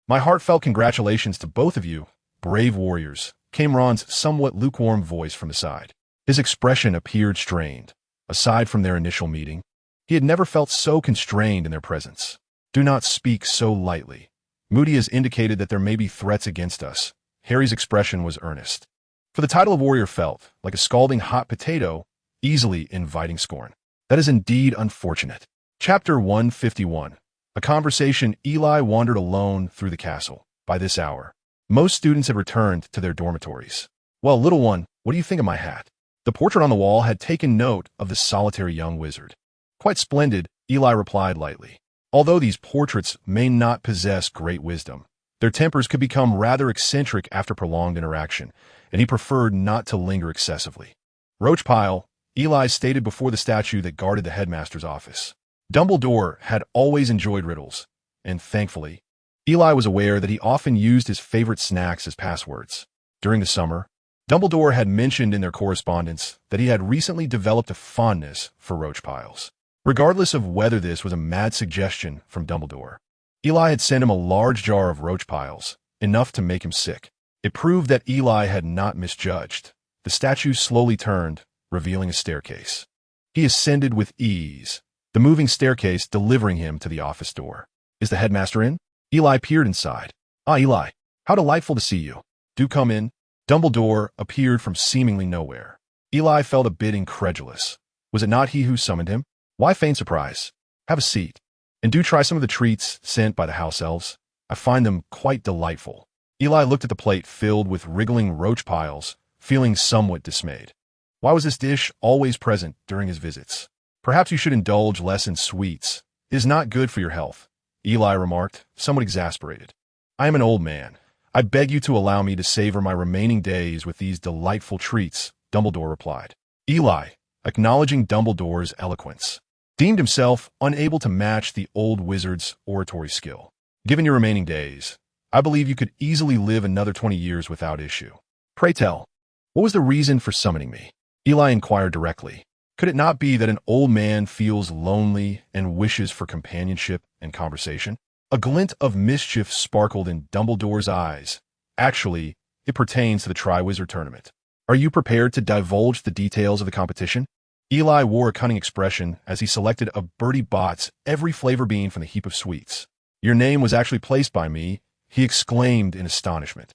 My heartfelt congratulations to both of you, brave warriors," came Ron's somewhat lukewarm voice from the side. His expression appeared strained. Aside from their initial meeting, he had never felt so constrained in their presence. "Do not speak so lightly. Moody has indicated that there may be threats against us." Harry's expression was earnest. For the title of warrior felt, like a scalding hot potato, easily inviting scorn. "That is indeed unfortunate." Chapter 151. A conversation. Eli wandered alone through the castle. By this hour, most students had returned to their dormitories. "Well, little one, what do you think of my hat?" The portrait on the wall had taken note of the solitary young wizard. "Quite splendid," Eli replied lightly. Although these portraits may not possess great wisdom, their tempers could become rather eccentric after prolonged interaction, and he preferred not to linger excessively. "Roachpile," Eli stated before the statue that guarded the headmaster's office. Dumbledore had always enjoyed riddles, and thankfully, Eli was aware that he often used his favorite snacks as passwords. During the summer, Dumbledore had mentioned in their correspondence that he had recently developed a fondness for roach piles. Regardless of whether this was a mad suggestion from Dumbledore, Eli had sent him a large jar of roach piles, enough to make him sick. It proved that Eli had not misjudged. The statue slowly turned, revealing a staircase. He ascended with ease, the moving staircase delivering him to the office door. "Is the headmaster in?" Eli peered inside. "Ah, Eli, how delightful to see you. Do come in." Dumbledore appeared from seemingly nowhere. Eli felt a bit incredulous. Was it not he who summoned him? Why feign surprise? Have a seat. And do try some of the treats sent by the house elves. I find them quite delightful. Eli looked at the plate filled with wriggling roach piles, feeling somewhat dismayed. Why was this dish always present during his visits? "Perhaps you should indulge less in sweets. It is not good for your health," Eli remarked, somewhat exasperated. "I am an old man. I beg you to allow me to savor my remaining days with these delightful treats," Dumbledore replied. Eli, acknowledging Dumbledore's eloquence, deemed himself unable to match the old wizard's oratory skill. "Given your remaining days, I believe you could easily live another 20 years without issue. Pray tell, what was the reason for summoning me?" Eli inquired directly. Could it not be that an old man feels lonely and wishes for companionship and conversation? A glint of mischief sparkled in Dumbledore's eyes. "Actually, it pertains to the Triwizard Tournament. Are you prepared to divulge the details of the competition?" Eli wore a cunning expression as he selected of Bertie Bott's every flavor bean from the heap of sweets. "Your name was actually placed by me," he exclaimed in astonishment.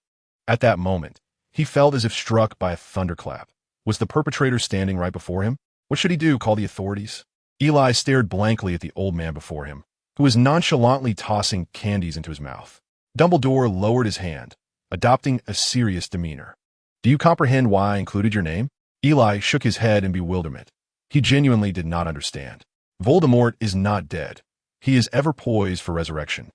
At that moment, he felt as if struck by a thunderclap. Was the perpetrator standing right before him? What should he do, call the authorities? Eli stared blankly at the old man before him, who was nonchalantly tossing candies into his mouth. Dumbledore lowered his hand, adopting a serious demeanor. "Do you comprehend why I included your name?" Eli shook his head in bewilderment. He genuinely did not understand. "Voldemort is not dead. He is ever poised for resurrection."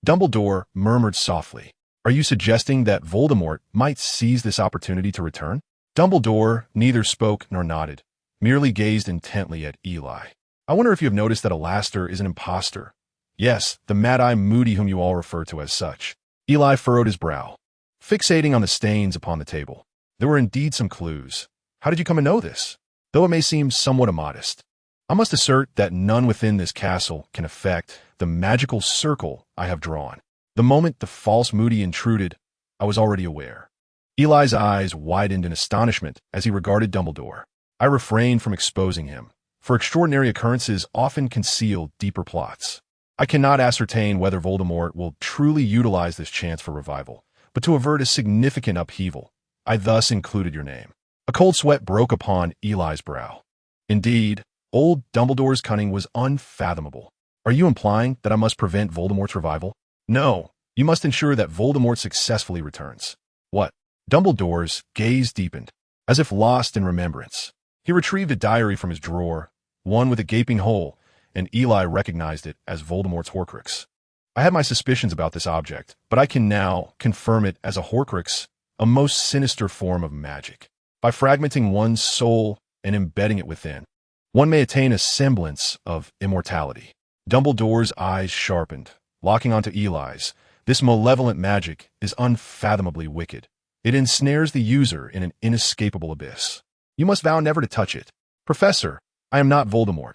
Dumbledore murmured softly. "Are you suggesting that Voldemort might seize this opportunity to return?" Dumbledore neither spoke nor nodded, merely gazed intently at Eli. "I wonder if you have noticed that Alastor is an impostor." "Yes, the Mad-Eye Moody whom you all refer to as such." Eli furrowed his brow, fixating on the stains upon the table. There were indeed some clues. "How did you come to know this? Though it may seem somewhat immodest, I must assert that none within this castle can affect the magical circle I have drawn. The moment the false Moody intruded, I was already aware." Eli's eyes widened in astonishment as he regarded Dumbledore. "I refrained from exposing him, for extraordinary occurrences often conceal deeper plots. I cannot ascertain whether Voldemort will truly utilize this chance for revival, but to avert a significant upheaval, I thus included your name." A cold sweat broke upon Eli's brow. Indeed, old Dumbledore's cunning was unfathomable. "Are you implying that I must prevent Voldemort's revival?" "No, you must ensure that Voldemort successfully returns." "What?" Dumbledore's gaze deepened, as if lost in remembrance. He retrieved a diary from his drawer, one with a gaping hole, and Eli recognized it as Voldemort's Horcrux. "I had my suspicions about this object, but I can now confirm it as a Horcrux, a most sinister form of magic. By fragmenting one's soul and embedding it within, one may attain a semblance of immortality." Dumbledore's eyes sharpened, locking onto Eli's. "This malevolent magic is unfathomably wicked. It ensnares the user in an inescapable abyss. You must vow never to touch it." "Professor, I am not Voldemort.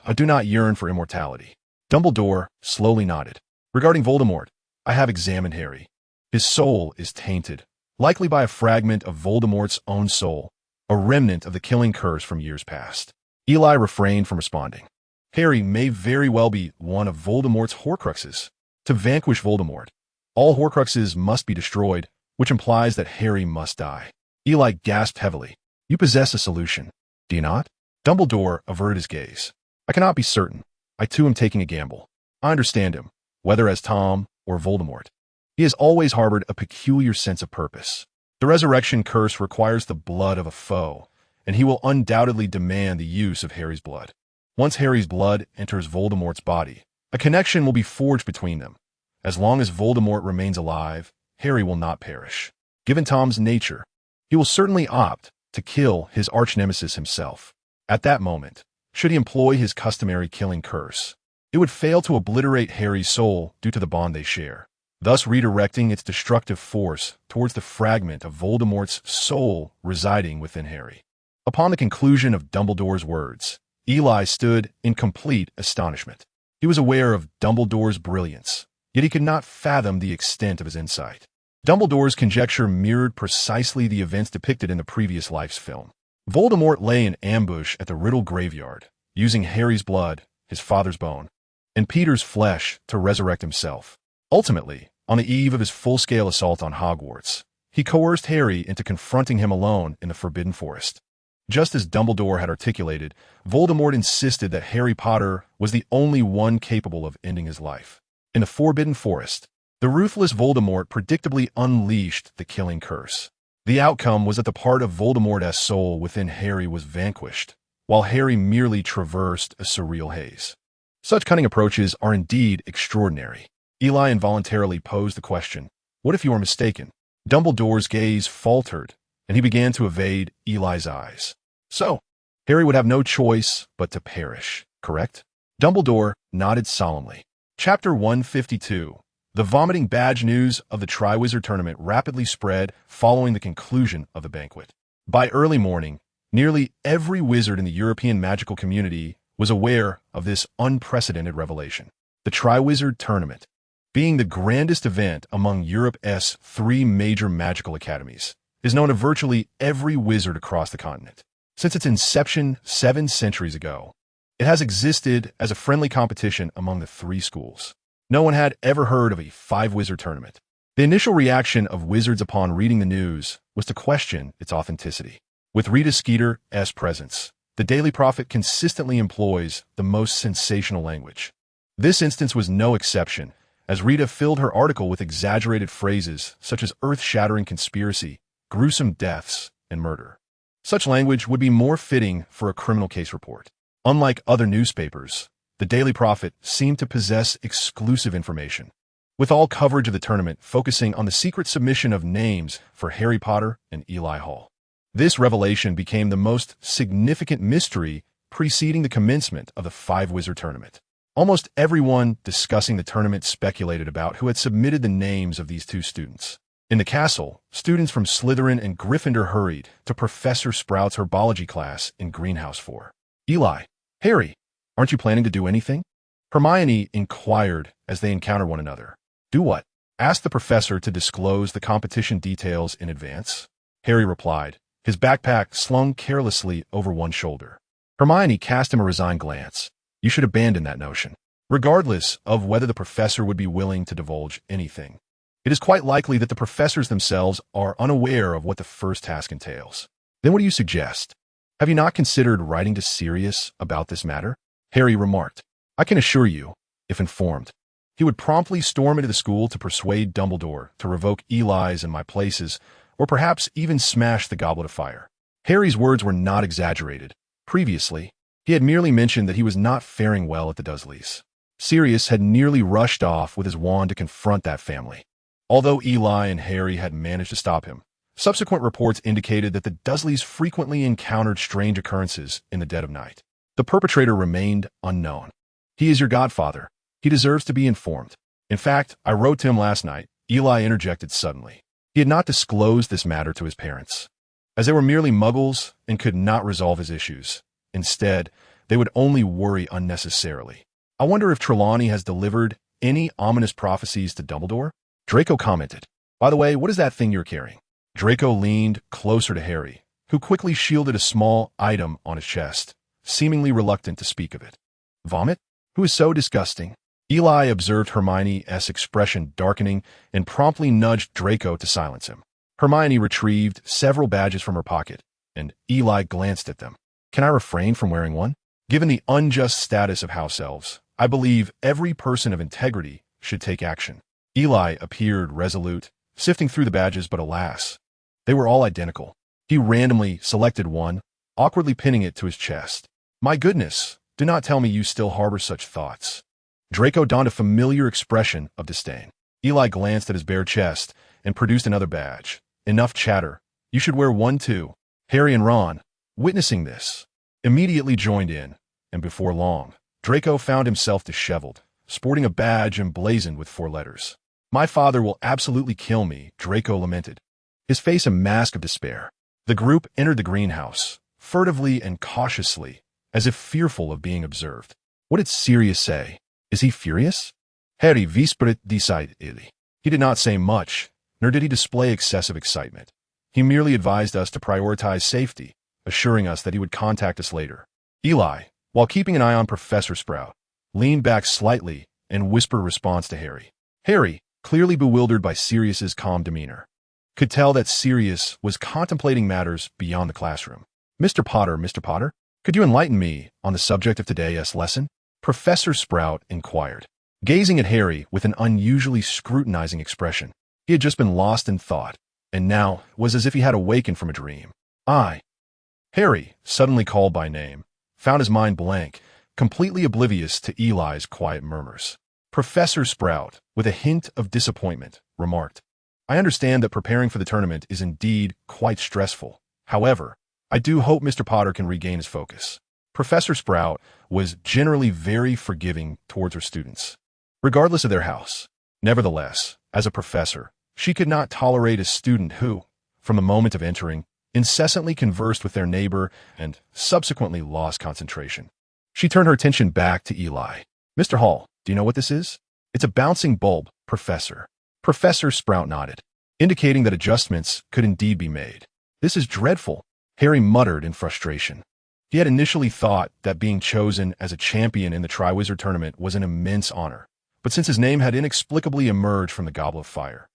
I do not yearn for immortality." Dumbledore slowly nodded. "Regarding Voldemort, I have examined Harry. His soul is tainted, likely by a fragment of Voldemort's own soul, a remnant of the killing curse from years past." Eli refrained from responding. "Harry may very well be one of Voldemort's Horcruxes. To vanquish Voldemort, all Horcruxes must be destroyed, which implies that Harry must die." Eli gasped heavily. "You possess a solution, do you not?" Dumbledore averted his gaze. "I cannot be certain. I too am taking a gamble. I understand him, whether as Tom or Voldemort. He has always harbored a peculiar sense of purpose. The resurrection curse requires the blood of a foe, and he will undoubtedly demand the use of Harry's blood. Once Harry's blood enters Voldemort's body, a connection will be forged between them. As long as Voldemort remains alive, Harry will not perish. Given Tom's nature, he will certainly opt to kill his arch-nemesis himself. At that moment, should he employ his customary killing curse, it would fail to obliterate Harry's soul due to the bond they share. thus redirecting its destructive force towards the fragment of Voldemort's soul residing within Harry. Upon the conclusion of Dumbledore's words, Eli stood in complete astonishment. He was aware of Dumbledore's brilliance, yet he could not fathom the extent of his insight. Dumbledore's conjecture mirrored precisely the events depicted in the previous life's film. Voldemort lay in ambush at the Riddle graveyard, using Harry's blood, his father's bone, and Peter's flesh to resurrect himself. Ultimately, on the eve of his full-scale assault on Hogwarts, he coerced Harry into confronting him alone in the Forbidden Forest. Just as Dumbledore had articulated, Voldemort insisted that Harry Potter was the only one capable of ending his life. In the Forbidden Forest, the ruthless Voldemort predictably unleashed the killing curse. The outcome was that the part of Voldemort's soul within Harry was vanquished, while Harry merely traversed a surreal haze. Such cunning approaches are indeed extraordinary. Eli involuntarily posed the question, "What if you are mistaken?" Dumbledore's gaze faltered, and he began to evade Eli's eyes. So, Harry would have no choice but to perish, correct? Dumbledore nodded solemnly. Chapter 152. The vomiting badge news of the Triwizard Tournament rapidly spread following the conclusion of the banquet. By early morning, nearly every wizard in the European magical community was aware of this unprecedented revelation. The Triwizard Tournament, being the grandest event among Europe's three major magical academies, is known to virtually every wizard across the continent. Since its inception 7 centuries ago, it has existed as a friendly competition among the three schools. No one had ever heard of a 5-wizard tournament. The initial reaction of wizards upon reading the news was to question its authenticity. With Rita Skeeter's presence, the Daily Prophet consistently employs the most sensational language. This instance was no exception, as Rita filled her article with exaggerated phrases such as earth-shattering conspiracy, gruesome deaths, and murder. Such language would be more fitting for a criminal case report. Unlike other newspapers, the Daily Prophet seemed to possess exclusive information, with all coverage of the tournament focusing on the secret submission of names for Harry Potter and Eli Hall. This revelation became the most significant mystery preceding the commencement of the 5-wizard tournament. Almost everyone discussing the tournament speculated about who had submitted the names of these two students. In the castle, students from Slytherin and Gryffindor hurried to Professor Sprout's herbology class in Greenhouse 4. Eli, Harry, aren't you planning to do anything? Hermione inquired as they encountered one another. Do what? Asked the professor to disclose the competition details in advance. Harry replied, his backpack slung carelessly over one shoulder. Hermione cast him a resigned glance. You should abandon that notion, regardless of whether the professor would be willing to divulge anything. It is quite likely that the professors themselves are unaware of what the first task entails. Then what do you suggest? Have you not considered writing to Sirius about this matter? Harry remarked. I can assure you, if informed, he would promptly storm into the school to persuade Dumbledore to revoke Eli's and my places, or perhaps even smash the Goblet of Fire. Harry's words were not exaggerated. Previously, he had merely mentioned that he was not faring well at the Dursleys. Sirius had nearly rushed off with his wand to confront that family. Although Eli and Harry had managed to stop him, subsequent reports indicated that the Dursleys frequently encountered strange occurrences in the dead of night. The perpetrator remained unknown. He is your godfather. He deserves to be informed. In fact, I wrote to him last night. Eli interjected suddenly. He had not disclosed this matter to his parents, as they were merely muggles and could not resolve his issues. Instead, they would only worry unnecessarily. I wonder if Trelawney has delivered any ominous prophecies to Dumbledore? Draco commented. By the way, what is that thing you're carrying? Draco leaned closer to Harry, who quickly shielded a small item on his chest, seemingly reluctant to speak of it. Vomit? Who is so disgusting? Eli observed Hermione's expression darkening and promptly nudged Draco to silence him. Hermione retrieved several badges from her pocket, and Eli glanced at them. Can I refrain from wearing one? Given the unjust status of house elves, I believe every person of integrity should take action. Eli appeared resolute, sifting through the badges, but alas, they were all identical. He randomly selected one, awkwardly pinning it to his chest. My goodness, do not tell me you still harbor such thoughts. Draco donned a familiar expression of disdain. Eli glanced at his bare chest and produced another badge. Enough chatter. You should wear one too. Harry and Ron, witnessing this, immediately joined in, and before long, Draco found himself disheveled, sporting a badge emblazoned with 4 letters. My father will absolutely kill me, Draco lamented, his face a mask of despair. The group entered the greenhouse, furtively and cautiously, as if fearful of being observed. What did Sirius say? Is he furious? Harry visperet decidedly. He did not say much, nor did he display excessive excitement. He merely advised us to prioritize safety, assuring us that he would contact us later. Eli, while keeping an eye on Professor Sprout, leaned back slightly and whispered a response to Harry. Harry, clearly bewildered by Sirius's calm demeanor, could tell that Sirius was contemplating matters beyond the classroom. Mr. Potter, could you enlighten me on the subject of today's lesson? Professor Sprout inquired, gazing at Harry with an unusually scrutinizing expression. He had just been lost in thought, and now was as if he had awakened from a dream. Harry, suddenly called by name, found his mind blank, completely oblivious to Eli's quiet murmurs. Professor Sprout, with a hint of disappointment, remarked, I understand that preparing for the tournament is indeed quite stressful. However, I do hope Mr. Potter can regain his focus. Professor Sprout was generally very forgiving towards her students, regardless of their house. Nevertheless, as a professor, she could not tolerate a student who, from the moment of entering, incessantly conversed with their neighbor and subsequently lost concentration. She turned her attention back to Eli. Mr. Hall, do you know what this is? It's a bouncing bulb, Professor. Professor Sprout nodded, indicating that adjustments could indeed be made. This is dreadful, Harry muttered in frustration. He had initially thought that being chosen as a champion in the Triwizard Tournament was an immense honor, but since his name had inexplicably emerged from the Goblet of Fire,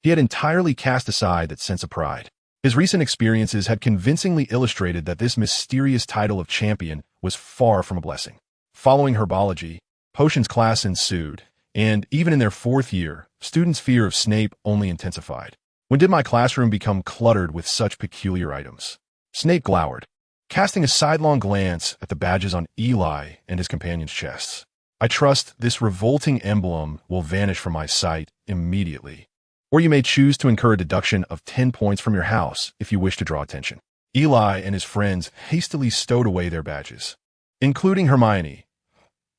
he had entirely cast aside that sense of pride. His recent experiences had convincingly illustrated that this mysterious title of champion was far from a blessing. Following herbology, potions class ensued, and even in their 4th year, students' fear of Snape only intensified. When did my classroom become cluttered with such peculiar items? Snape glowered, casting a sidelong glance at the badges on Eli and his companions' chests. I trust this revolting emblem will vanish from my sight immediately. Or you may choose to incur a deduction of 10 points from your house if you wish to draw attention. Eli and his friends hastily stowed away their badges, including Hermione,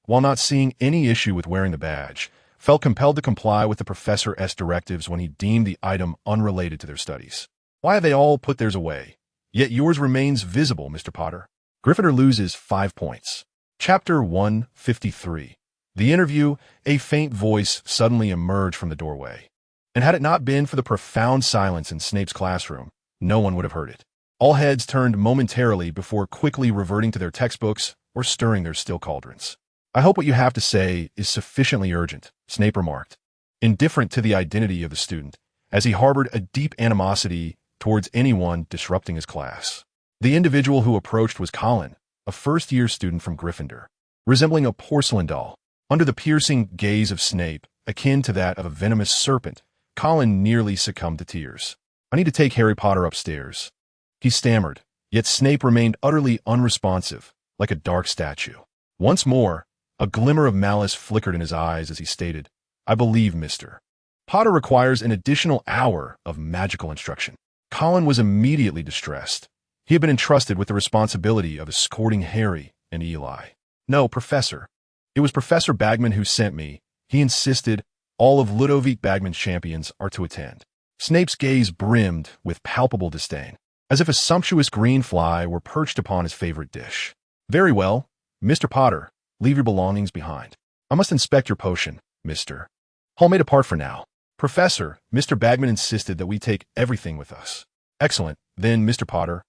while not seeing any issue with wearing the badge, felt compelled to comply with the professor's directives when he deemed the item unrelated to their studies. Why have they all put theirs away? Yet yours remains visible, Mr. Potter. Gryffindor loses 5 points. Chapter 153. The interview, a faint voice suddenly emerged from the doorway. And had it not been for the profound silence in Snape's classroom, no one would have heard it. All heads turned momentarily before quickly reverting to their textbooks or stirring their still cauldrons. I hope what you have to say is sufficiently urgent, Snape remarked, indifferent to the identity of the student, as he harbored a deep animosity towards anyone disrupting his class. The individual who approached was Colin, a first-year student from Gryffindor, resembling a porcelain doll. Under the piercing gaze of Snape, akin to that of a venomous serpent, Colin nearly succumbed to tears. I need to take Harry Potter upstairs. He stammered, yet Snape remained utterly unresponsive, like a dark statue. Once more, a glimmer of malice flickered in his eyes as he stated, I believe, Mr. Potter requires an additional hour of magical instruction. Colin was immediately distressed. He had been entrusted with the responsibility of escorting Harry and Eli. No, Professor. It was Professor Bagman who sent me. He insisted all of Ludovic Bagman's champions are to attend. Snape's gaze brimmed with palpable disdain, as if a sumptuous green fly were perched upon his favorite dish. Very well, Mr. Potter. Leave your belongings behind. I must inspect your potion, Mr. Hall may depart for now. Professor, Mr. Bagman insisted that we take everything with us. Excellent. Then, Mr. Potter,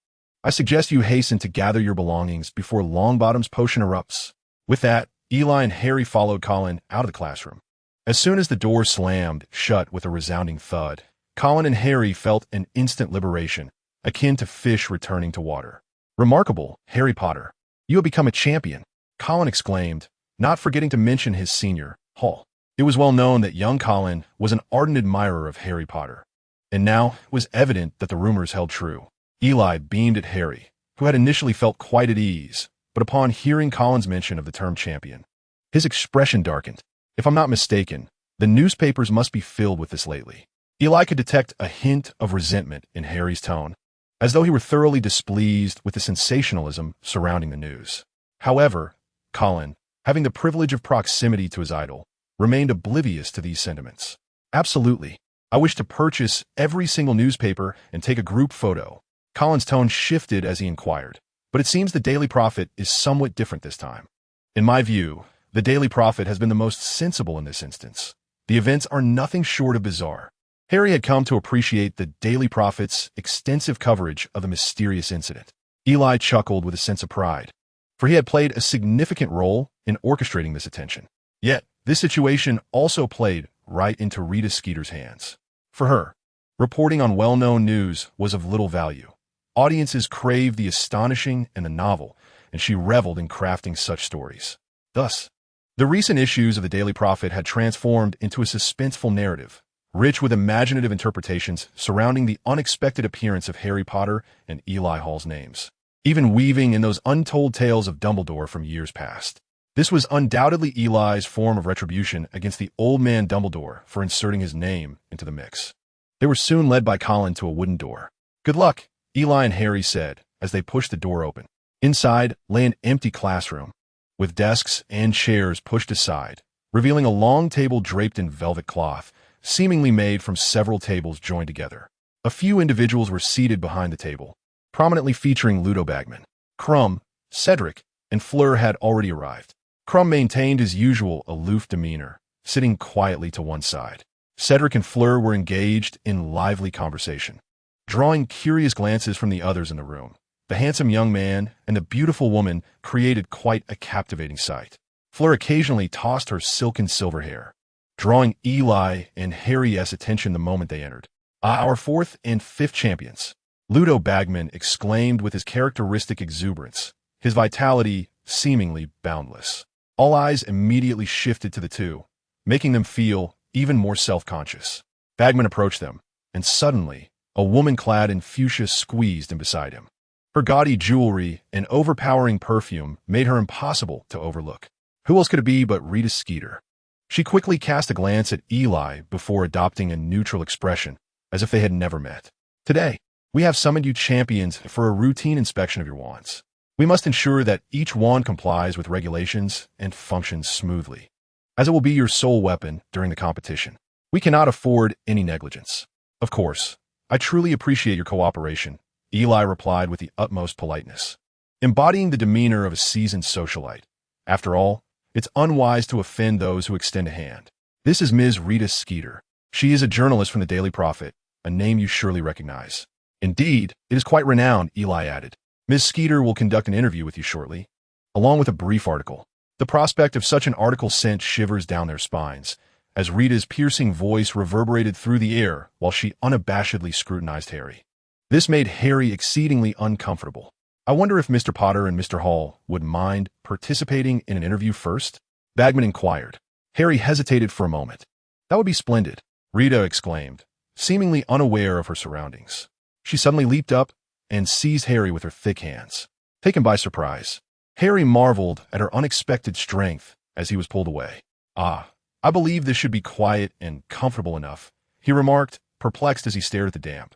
I suggest you hasten to gather your belongings before Longbottom's potion erupts. With that, Eli and Harry followed Colin out of the classroom. As soon as the door slammed shut with a resounding thud, Colin and Harry felt an instant liberation, akin to fish returning to water. Remarkable, Harry Potter. You have become a champion, Colin exclaimed, not forgetting to mention his senior, Hall. It was well known that young Colin was an ardent admirer of Harry Potter, and now it was evident that the rumors held true. Eli beamed at Harry, who had initially felt quite at ease, but upon hearing Colin's mention of the term champion, his expression darkened. If I'm not mistaken, the newspapers must be filled with this lately. Eli could detect a hint of resentment in Harry's tone, as though he were thoroughly displeased with the sensationalism surrounding the news. However, Colin, having the privilege of proximity to his idol, remained oblivious to these sentiments. Absolutely. I wish to purchase every single newspaper and take a group photo. Colin's tone shifted as he inquired, but it seems the Daily Prophet is somewhat different this time. In my view, the Daily Prophet has been the most sensible in this instance. The events are nothing short of bizarre. Harry had come to appreciate the Daily Prophet's extensive coverage of the mysterious incident. Eli chuckled with a sense of pride, for he had played a significant role in orchestrating this attention. Yet, this situation also played right into Rita Skeeter's hands. For her, reporting on well-known news was of little value. Audiences craved the astonishing and the novel, and she reveled in crafting such stories. Thus, the recent issues of the Daily Prophet had transformed into a suspenseful narrative, rich with imaginative interpretations surrounding the unexpected appearance of Harry Potter and Eli Hall's names, even weaving in those untold tales of Dumbledore from years past. This was undoubtedly Eli's form of retribution against the old man Dumbledore for inserting his name into the mix. They were soon led by Colin to a wooden door. "Good luck," Eli and Harry said as they pushed the door open. Inside lay an empty classroom, with desks and chairs pushed aside, revealing a long table draped in velvet cloth, seemingly made from several tables joined together. A few individuals were seated behind the table, prominently featuring Ludo Bagman. Crumb, Cedric, and Fleur had already arrived. Crumb maintained his usual aloof demeanor, sitting quietly to one side. Cedric and Fleur were engaged in lively conversation, drawing curious glances from the others in the room. The handsome young man and the beautiful woman created quite a captivating sight. Fleur occasionally tossed her silken silver hair, drawing Eli and Harry's attention the moment they entered. "Our fourth and fifth champions," Ludo Bagman exclaimed with his characteristic exuberance, his vitality seemingly boundless. All eyes immediately shifted to the two, making them feel even more self-conscious. Bagman approached them, and suddenly, a woman clad in fuchsia squeezed in beside him. Her gaudy jewelry and overpowering perfume made her impossible to overlook. Who else could it be but Rita Skeeter? She quickly cast a glance at Eli before adopting a neutral expression, as if they had never met. "Today, we have summoned you champions for a routine inspection of your wands. We must ensure that each wand complies with regulations and functions smoothly, as it will be your sole weapon during the competition. We cannot afford any negligence." "Of course, I truly appreciate your cooperation," Eli replied with the utmost politeness, embodying the demeanor of a seasoned socialite. After all, it's unwise to offend those who extend a hand. "This is Ms. Rita Skeeter. She is a journalist from the Daily Prophet, a name you surely recognize." "Indeed, it is quite renowned," Eli added. "Ms. Skeeter will conduct an interview with you shortly, along with a brief article." The prospect of such an article sent shivers down their spines, as Rita's piercing voice reverberated through the air while she unabashedly scrutinized Harry. This made Harry exceedingly uncomfortable. "I wonder if Mr. Potter and Mr. Hall would mind participating in an interview first?" Bagman inquired. Harry hesitated for a moment. "That would be splendid," Rita exclaimed, seemingly unaware of her surroundings. She suddenly leaped up and seized Harry with her thick hands. Taken by surprise, Harry marveled at her unexpected strength as he was pulled away. "Ah, I believe this should be quiet and comfortable enough," he remarked, perplexed as he stared at the damp,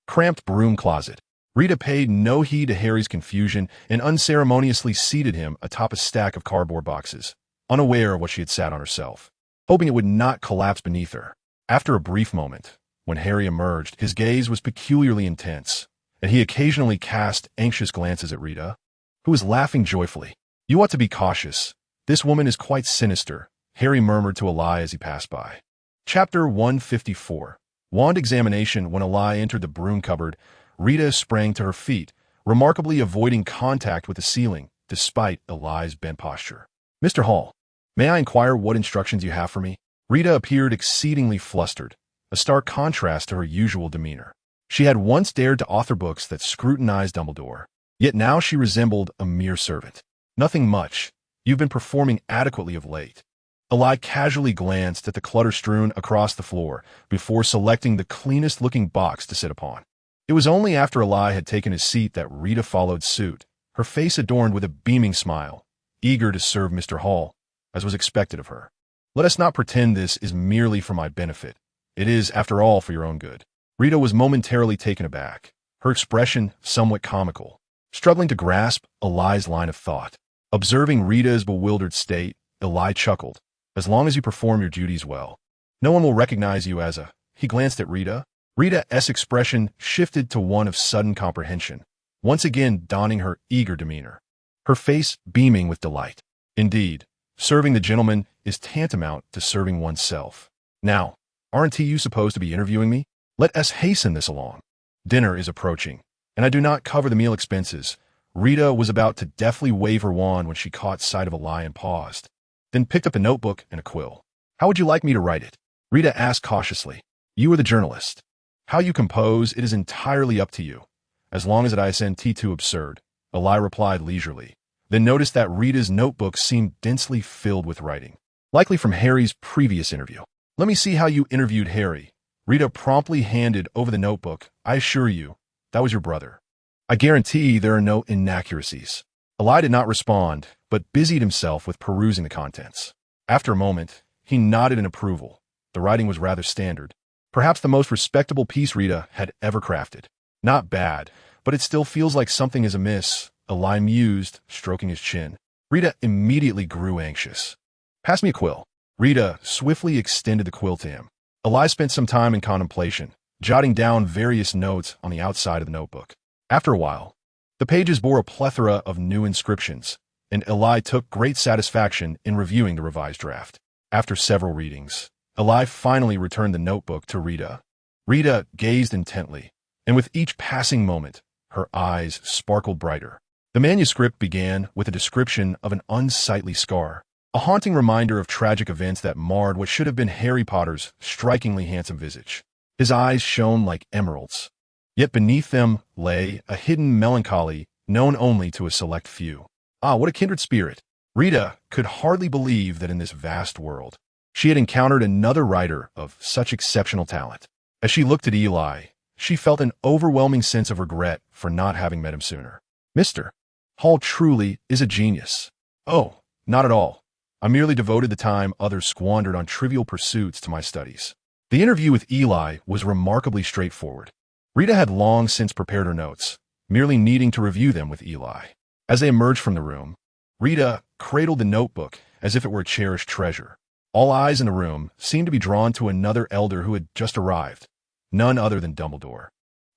cramped broom closet. Rita paid no heed to Harry's confusion and unceremoniously seated him atop a stack of cardboard boxes, unaware of what she had sat on herself, hoping it would not collapse beneath her. After a brief moment, when Harry emerged, his gaze was peculiarly intense, and he occasionally cast anxious glances at Rita, who was laughing joyfully. "You ought to be cautious. This woman is quite sinister," Harry murmured to Eli as he passed by. Chapter 154. Wand examination. When Eli entered the broom cupboard, Rita sprang to her feet, remarkably avoiding contact with the ceiling, despite Eli's bent posture. "Mr. Hall, may I inquire what instructions you have for me?" Rita appeared exceedingly flustered, a stark contrast to her usual demeanor. She had once dared to author books that scrutinized Dumbledore, yet now she resembled a mere servant. "Nothing much. You've been performing adequately of late." Eli casually glanced at the clutter strewn across the floor before selecting the cleanest-looking box to sit upon. It was only after Eli had taken his seat that Rita followed suit, her face adorned with a beaming smile, eager to serve Mr. Hall, as was expected of her. "Let us not pretend this is merely for my benefit. It is, after all, for your own good." Rita was momentarily taken aback, her expression somewhat comical, struggling to grasp Eli's line of thought. Observing Rita's bewildered state, Eli chuckled. "As long as you perform your duties well, No one will recognize you as a... He glanced at Rita. Rita's expression shifted to one of sudden comprehension, once again donning her eager demeanor, her face beaming with delight. Indeed, serving the gentleman is tantamount to serving oneself. Now, aren't you supposed to be interviewing me? Let us hasten this along. Dinner is approaching, and I do not cover the meal expenses. Rita was about to deftly wave her wand when she caught sight of Eli and paused, then picked up a notebook and a quill. How would you like me to write it? Rita asked cautiously. You are the journalist. How you compose, it is entirely up to you. As long as it isn't too absurd, Eli replied leisurely, then noticed that Rita's notebook seemed densely filled with writing, likely from Harry's previous interview. Let me see how you interviewed Harry. Rita promptly handed over the notebook. I assure you, that was your brother. I guarantee there are no inaccuracies. Eli did not respond, but busied himself with perusing the contents. After a moment, he nodded in approval. The writing was rather standard. Perhaps the most respectable piece Rita had ever crafted. Not bad, but it still feels like something is amiss, Eli mused, stroking his chin. Rita immediately grew anxious. Pass me a quill. Rita swiftly extended the quill to him. Eli spent some time in contemplation, jotting down various notes on the outside of the notebook. After a while, the pages bore a plethora of new inscriptions, and Eli took great satisfaction in reviewing the revised draft. After several readings, Eli finally returned the notebook to Rita. Rita gazed intently, and with each passing moment, her eyes sparkled brighter. The manuscript began with a description of an unsightly scar, a haunting reminder of tragic events that marred what should have been Harry Potter's strikingly handsome visage. His eyes shone like emeralds, yet beneath them lay a hidden melancholy known only to a select few. Ah, what a kindred spirit! Rita could hardly believe that in this vast world, she had encountered another writer of such exceptional talent. As she looked at Eli, she felt an overwhelming sense of regret for not having met him sooner. Mr. Hall truly is a genius. Oh, not at all. I merely devoted the time others squandered on trivial pursuits to my studies. The interview with Eli was remarkably straightforward. Rita had long since prepared her notes, merely needing to review them with Eli. As they emerged from the room, Rita cradled the notebook as if it were a cherished treasure. All eyes in the room seemed to be drawn to another elder who had just arrived, none other than Dumbledore.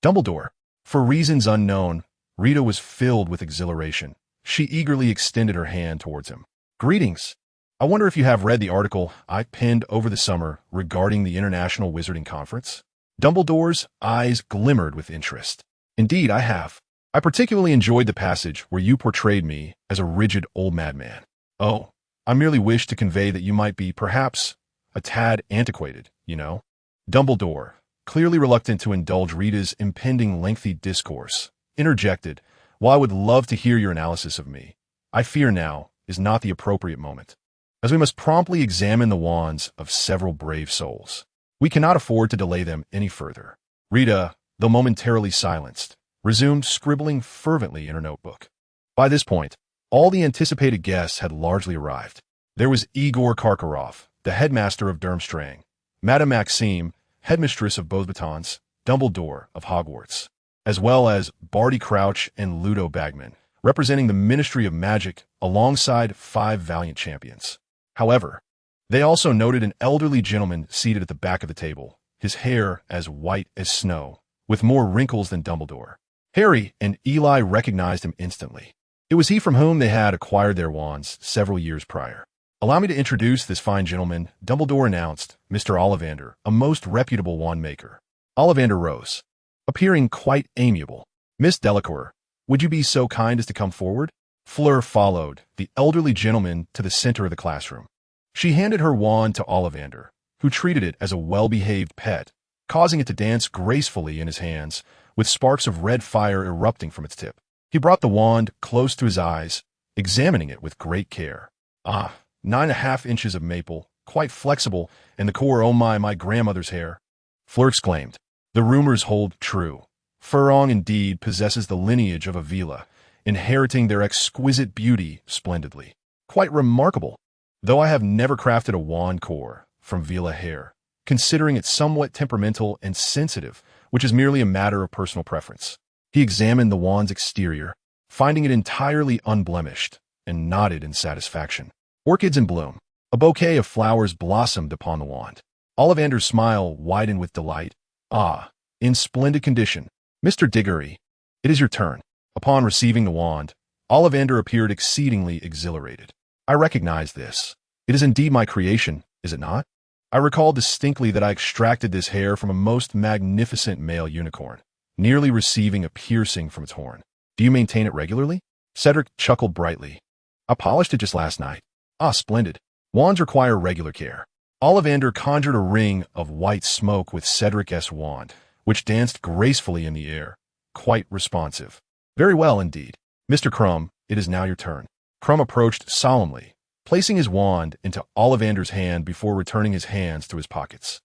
Dumbledore. For reasons unknown, Rita was filled with exhilaration. She eagerly extended her hand towards him. Greetings. I wonder if you have read the article I penned over the summer regarding the International Wizarding Conference? Dumbledore's eyes glimmered with interest. Indeed, I have. I particularly enjoyed the passage where you portrayed me as a rigid old madman. Oh, I merely wished to convey that you might be, perhaps, a tad antiquated, you know? Dumbledore, clearly reluctant to indulge Rita's impending lengthy discourse, interjected, while I would love to hear your analysis of me, I fear now is not the appropriate moment, as we must promptly examine the wands of several brave souls. We cannot afford to delay them any further. Rita, though momentarily silenced, resumed scribbling fervently in her notebook. By this point, all the anticipated guests had largely arrived. There was Igor Karkaroff, the headmaster of Durmstrang, Madame Maxime, headmistress of Beauxbatons, Dumbledore of Hogwarts, as well as Barty Crouch and Ludo Bagman, representing the Ministry of Magic alongside 5 valiant champions. However, they also noted an elderly gentleman seated at the back of the table, his hair as white as snow, with more wrinkles than Dumbledore. Harry and Eli recognized him instantly. It was he from whom they had acquired their wands several years prior. Allow me to introduce this fine gentleman, Dumbledore announced, Mr. Ollivander, a most reputable wand maker. Ollivander rose, appearing quite amiable. Miss Delacour, would you be so kind as to come forward? Fleur followed the elderly gentleman to the center of the classroom. She handed her wand to Ollivander, who treated it as a well-behaved pet, causing it to dance gracefully in his hands, with sparks of red fire erupting from its tip. He brought the wand close to his eyes, examining it with great care. Ah, 9.5 inches of maple, quite flexible, and the core, oh my grandmother's hair. Fleur exclaimed. The rumors hold true. Furrong indeed possesses the lineage of Avila, inheriting their exquisite beauty splendidly. Quite remarkable, though I have never crafted a wand core from Vila hair, considering it somewhat temperamental and sensitive, which is merely a matter of personal preference. He examined the wand's exterior, finding it entirely unblemished, and nodded in satisfaction. Orchids in bloom. A bouquet of flowers blossomed upon the wand. Ollivander's smile widened with delight. Ah, in splendid condition. Mr. Diggory, it is your turn. Upon receiving the wand, Ollivander appeared exceedingly exhilarated. I recognize this. It is indeed my creation, is it not? I recall distinctly that I extracted this hair from a most magnificent male unicorn, nearly receiving a piercing from its horn. Do you maintain it regularly? Cedric chuckled brightly. I polished it just last night. Ah, splendid. Wands require regular care. Ollivander conjured a ring of white smoke with Cedric's wand, which danced gracefully in the air, quite responsive. Very well indeed. Mr. Crumb, it is now your turn. Crumb approached solemnly, placing his wand into Ollivander's hand before returning his hands to his pockets.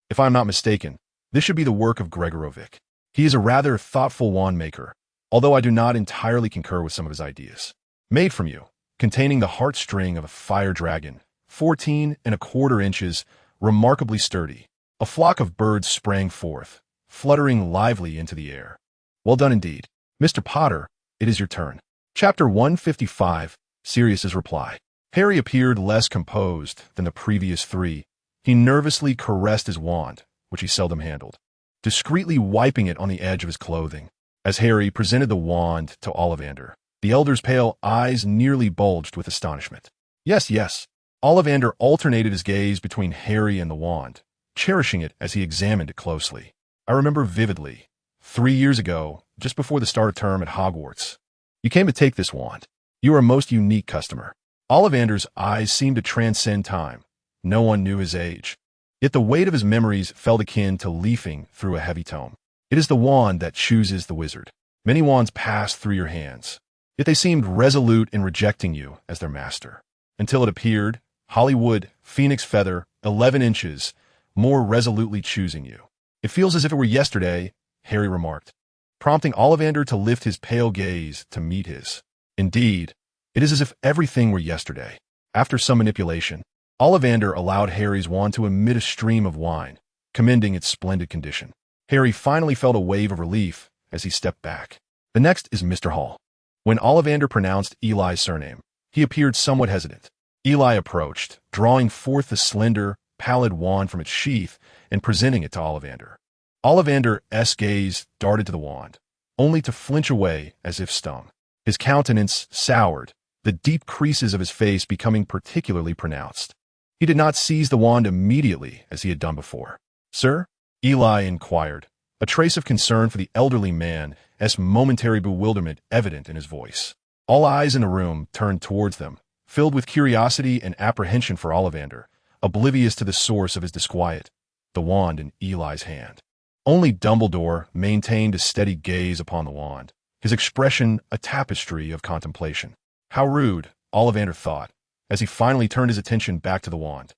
If I am not mistaken, this should be the work of Gregorovic. He is a rather thoughtful wand maker, although I do not entirely concur with some of his ideas. Made from you, containing the heartstring of a fire dragon, 14¼ inches, remarkably sturdy. A flock of birds sprang forth, fluttering lively into the air. Well done indeed. Mr. Potter, it is your turn. Chapter 155, Sirius's Reply. Harry appeared less composed than the previous three. He nervously caressed his wand, which he seldom handled, discreetly wiping it on the edge of his clothing. As Harry presented the wand to Ollivander, the elder's pale eyes nearly bulged with astonishment. Yes, yes. Ollivander alternated his gaze between Harry and the wand, cherishing it as he examined it closely. I remember vividly, 3 years ago, just before the start of term at Hogwarts, you came to take this wand. You are a most unique customer. Ollivander's eyes seemed to transcend time. No one knew his age. Yet the weight of his memories felt akin to leafing through a heavy tome. It is the wand that chooses the wizard. Many wands pass through your hands, yet they seemed resolute in rejecting you as their master. Until it appeared, Hollywood, Phoenix Feather, 11 inches, more resolutely choosing you. It feels as if it were yesterday, Harry remarked, prompting Ollivander to lift his pale gaze to meet his. Indeed, it is as if everything were yesterday. After some manipulation, Ollivander allowed Harry's wand to emit a stream of wine, commending its splendid condition. Harry finally felt a wave of relief as he stepped back. The next is Mr. Hall. When Ollivander pronounced Eli's surname, he appeared somewhat hesitant. Eli approached, drawing forth the slender, pallid wand from its sheath and presenting it to Ollivander. Ollivander's gaze darted to the wand, only to flinch away as if stung. His countenance soured, the deep creases of his face becoming particularly pronounced. He did not seize the wand immediately as he had done before. Sir? Eli inquired, a trace of concern for the elderly man's momentary bewilderment evident in his voice. All eyes in the room turned towards them, filled with curiosity and apprehension for Ollivander, oblivious to the source of his disquiet, the wand in Eli's hand. Only Dumbledore maintained a steady gaze upon the wand, his expression a tapestry of contemplation. How rude, Ollivander thought, as he finally turned his attention back to the wand.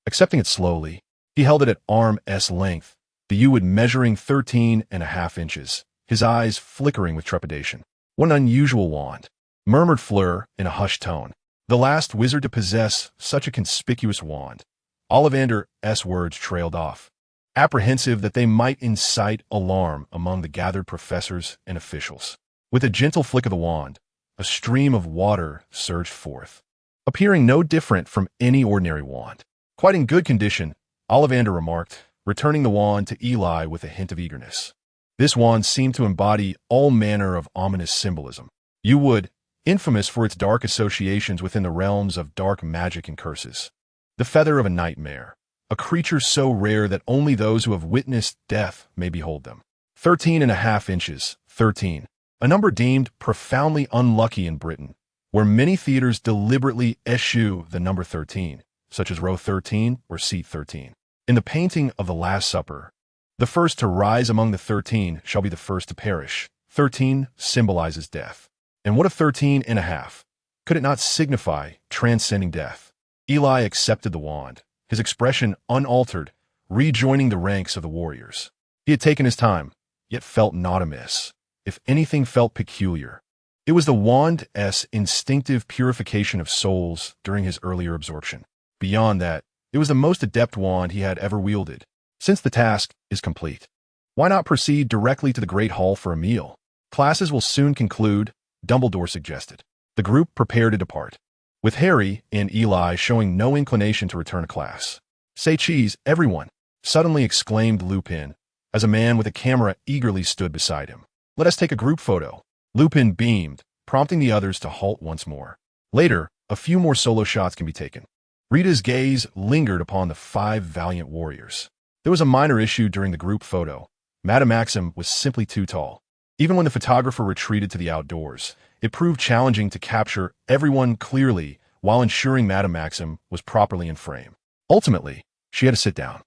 Accepting it slowly, he held it at arm's length, the Uwid measuring 13½ inches, his eyes flickering with trepidation. What an unusual wand, murmured Fleur in a hushed tone. The last wizard to possess such a conspicuous wand. Ollivander's words trailed off, apprehensive that they might incite alarm among the gathered professors and officials. With a gentle flick of the wand, a stream of water surged forth, appearing no different from any ordinary wand. Quite in good condition, Ollivander remarked, returning the wand to Eli with a hint of eagerness. This wand seemed to embody all manner of ominous symbolism. Uwid, infamous for its dark associations within the realms of dark magic and curses. The feather of a nightmare, a creature so rare that only those who have witnessed death may behold them. 13½ inches, 13, a number deemed profoundly unlucky in Britain, where many theaters deliberately eschew the number 13, such as row 13 or seat 13. In the painting of the Last Supper, the first to rise among the 13 shall be the first to perish. 13 symbolizes death. And what of 13½? Could it not signify transcending death? Eli accepted the wand, his expression unaltered, rejoining the ranks of the warriors. He had taken his time, yet felt not amiss. If anything felt peculiar, it was the wand's instinctive purification of souls during his earlier absorption. Beyond that, it was the most adept wand he had ever wielded. Since the task is complete, why not proceed directly to the Great Hall for a meal? Classes will soon conclude, Dumbledore suggested. The group prepared to depart, with Harry and Eli showing no inclination to return to class. Say cheese, everyone, suddenly exclaimed Lupin, as a man with a camera eagerly stood beside him. Let us take a group photo. Lupin beamed, prompting the others to halt once more. Later, a few more solo shots can be taken. Rita's gaze lingered upon the 5 valiant warriors. There was a minor issue during the group photo. Madame Maxim was simply too tall. Even when the photographer retreated to the outdoors, it proved challenging to capture everyone clearly while ensuring Madame Maxim was properly in frame. Ultimately, she had to sit down.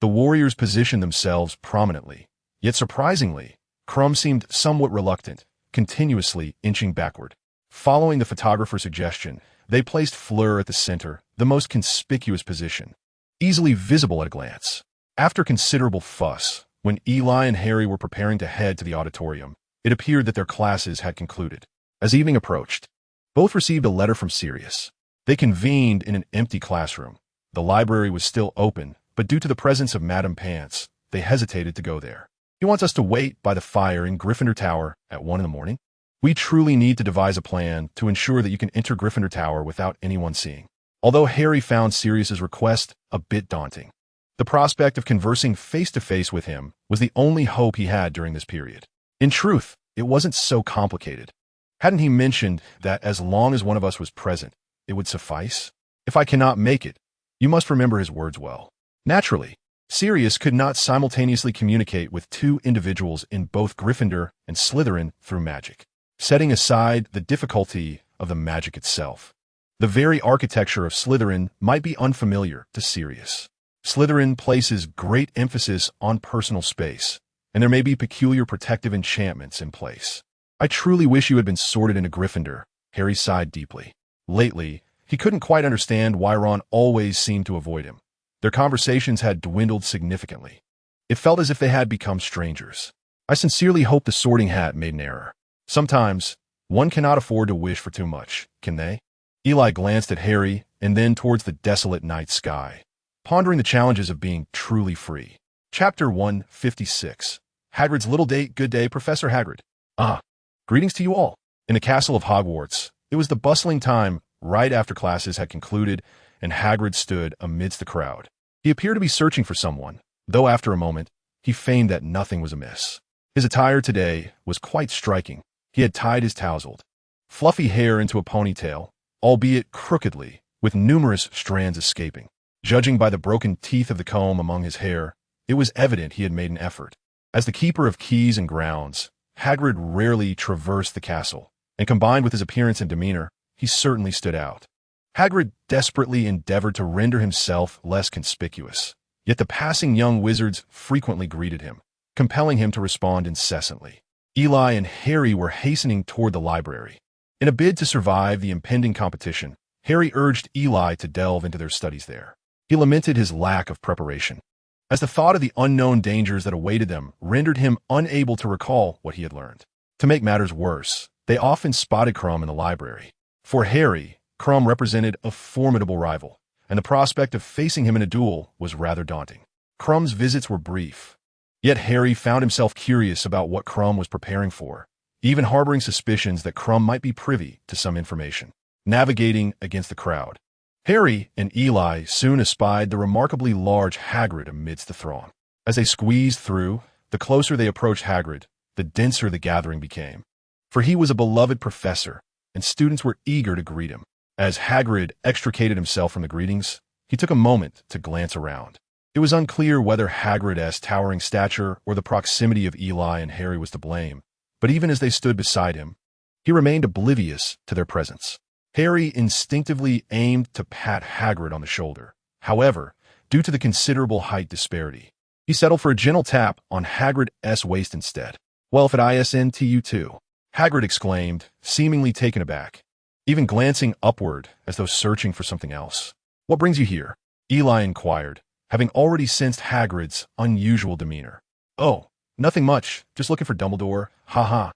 The warriors positioned themselves prominently, yet surprisingly, Crumb seemed somewhat reluctant, continuously inching backward. Following the photographer's suggestion, they placed Fleur at the center, the most conspicuous position, easily visible at a glance. After considerable fuss, when Eli and Harry were preparing to head to the auditorium, it appeared that their classes had concluded. As evening approached, both received a letter from Sirius. They convened in an empty classroom. The library was still open, but due to the presence of Madame Pants, they hesitated to go there. He wants us to wait by the fire in Gryffindor Tower at 1 in the morning. We truly need to devise a plan to ensure that you can enter Gryffindor Tower without anyone seeing. Although Harry found Sirius's request a bit daunting, the prospect of conversing face-to-face with him was the only hope he had during this period. In truth, it wasn't so complicated. Hadn't he mentioned that as long as one of us was present, it would suffice? If I cannot make it, you must remember his words well. Naturally, Sirius could not simultaneously communicate with 2 individuals in both Gryffindor and Slytherin through magic. Setting aside the difficulty of the magic itself, the very architecture of Slytherin might be unfamiliar to Sirius. Slytherin places great emphasis on personal space, and there may be peculiar protective enchantments in place. I truly wish you had been sorted into Gryffindor, Harry sighed deeply. Lately, he couldn't quite understand why Ron always seemed to avoid him. Their conversations had dwindled significantly. It felt as if they had become strangers. I sincerely hope the Sorting Hat made an error. Sometimes, one cannot afford to wish for too much, can they? Eli glanced at Harry and then towards the desolate night sky, pondering the challenges of being truly free. Chapter 156. Hagrid's Little Date. Good day, Professor Hagrid. Greetings to you all. In the castle of Hogwarts, it was the bustling time right after classes had concluded, and Hagrid stood amidst the crowd. He appeared to be searching for someone, though after a moment, he feigned that nothing was amiss. His attire today was quite striking. He had tied his tousled, fluffy hair into a ponytail, albeit crookedly, with numerous strands escaping. Judging by the broken teeth of the comb among his hair, it was evident he had made an effort. As the keeper of keys and grounds, Hagrid rarely traversed the castle, and combined with his appearance and demeanor, he certainly stood out. Hagrid desperately endeavored to render himself less conspicuous, yet the passing young wizards frequently greeted him, compelling him to respond incessantly. Eli and Harry were hastening toward the library. In a bid to survive the impending competition, Harry urged Eli to delve into their studies there. He lamented his lack of preparation, as the thought of the unknown dangers that awaited them rendered him unable to recall what he had learned. To make matters worse, they often spotted Crumb in the library. For Harry, Crumb represented a formidable rival, and the prospect of facing him in a duel was rather daunting. Crumb's visits were brief, yet Harry found himself curious about what Crumb was preparing for, even harboring suspicions that Crumb might be privy to some information. Navigating against the crowd, Harry and Eli soon espied the remarkably large Hagrid amidst the throng. As they squeezed through, the closer they approached Hagrid, the denser the gathering became. For he was a beloved professor, and students were eager to greet him. As Hagrid extricated himself from the greetings, he took a moment to glance around. It was unclear whether Hagrid's towering stature or the proximity of Eli and Harry was to blame, but even as they stood beside him, he remained oblivious to their presence. Harry instinctively aimed to pat Hagrid on the shoulder. However, due to the considerable height disparity, he settled for a gentle tap on Hagrid's waist instead. Well, if it isn't you too, Hagrid exclaimed, seemingly taken aback, even glancing upward as though searching for something else. What brings you here? Eli inquired, having already sensed Hagrid's unusual demeanor. Oh, nothing much, just looking for Dumbledore, ha.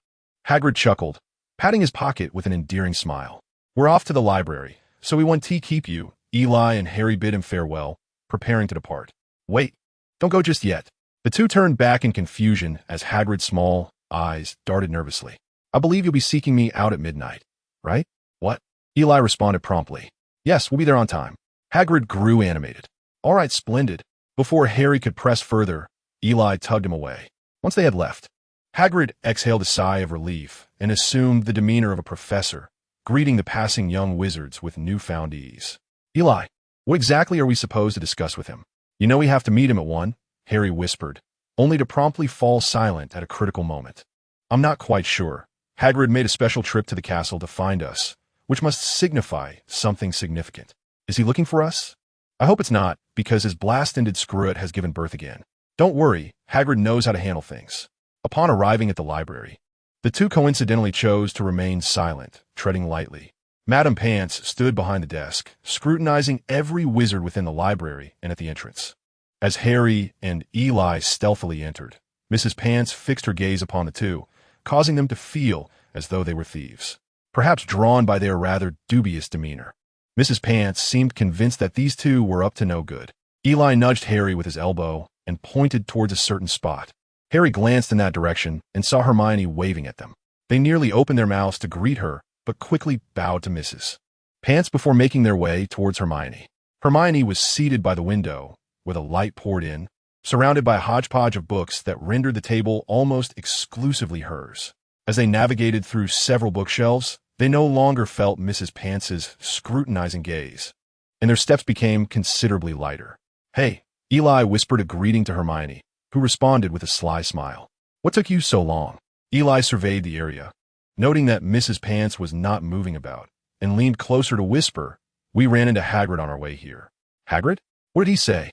Hagrid chuckled, patting his pocket with an endearing smile. We're off to the library, so we want to keep you. Eli and Harry bid him farewell, preparing to depart. Wait, don't go just yet. The two turned back in confusion as Hagrid's small eyes darted nervously. I believe you'll be seeking me out at midnight, right? What? Eli responded promptly. Yes, we'll be there on time. Hagrid grew animated. All right, splendid. Before Harry could press further, Eli tugged him away. Once they had left, Hagrid exhaled a sigh of relief and assumed the demeanor of a professor, greeting the passing young wizards with newfound ease. Eli, what exactly are we supposed to discuss with him? You know we have to meet him at 1, Harry whispered, only to promptly fall silent at a critical moment. I'm not quite sure. Hagrid made a special trip to the castle to find us, which must signify something significant. Is he looking for us? I hope it's not, because his blast-ended screw-it has given birth again. Don't worry, Hagrid knows how to handle things. Upon arriving at the library, the two coincidentally chose to remain silent, treading lightly. Madame Pants stood behind the desk, scrutinizing every wizard within the library and at the entrance. As Harry and Eli stealthily entered, Mrs. Pants fixed her gaze upon the two, causing them to feel as though they were thieves, perhaps drawn by their rather dubious demeanor. Mrs. Pants seemed convinced that these two were up to no good. Eli nudged Harry with his elbow and pointed towards a certain spot. Harry glanced in that direction and saw Hermione waving at them. They nearly opened their mouths to greet her, but quickly bowed to Mrs. Pants before making their way towards Hermione. Hermione was seated by the window, where the light poured in, surrounded by a hodgepodge of books that rendered the table almost exclusively hers. As they navigated through several bookshelves, they no longer felt Mrs. Pants's scrutinizing gaze, and their steps became considerably lighter. Hey, Eli whispered a greeting to Hermione, who responded with a sly smile. What took you so long? Eli surveyed the area, noting that Mrs. Pants was not moving about, and leaned closer to whisper, We ran into Hagrid on our way here. Hagrid? What did he say?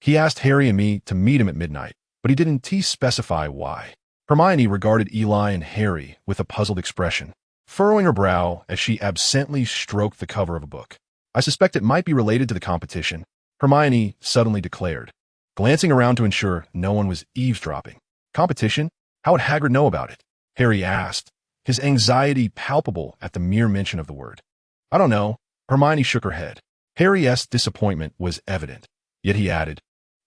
He asked Harry and me to meet him at midnight, but he didn't specify why. Hermione regarded Eli and Harry with a puzzled expression, furrowing her brow as she absently stroked the cover of a book. I suspect it might be related to the competition, Hermione suddenly declared, glancing around to ensure no one was eavesdropping. Competition? How would Hagrid know about it? Harry asked, his anxiety palpable at the mere mention of the word. I don't know. Hermione shook her head. Harry's disappointment was evident, yet he added,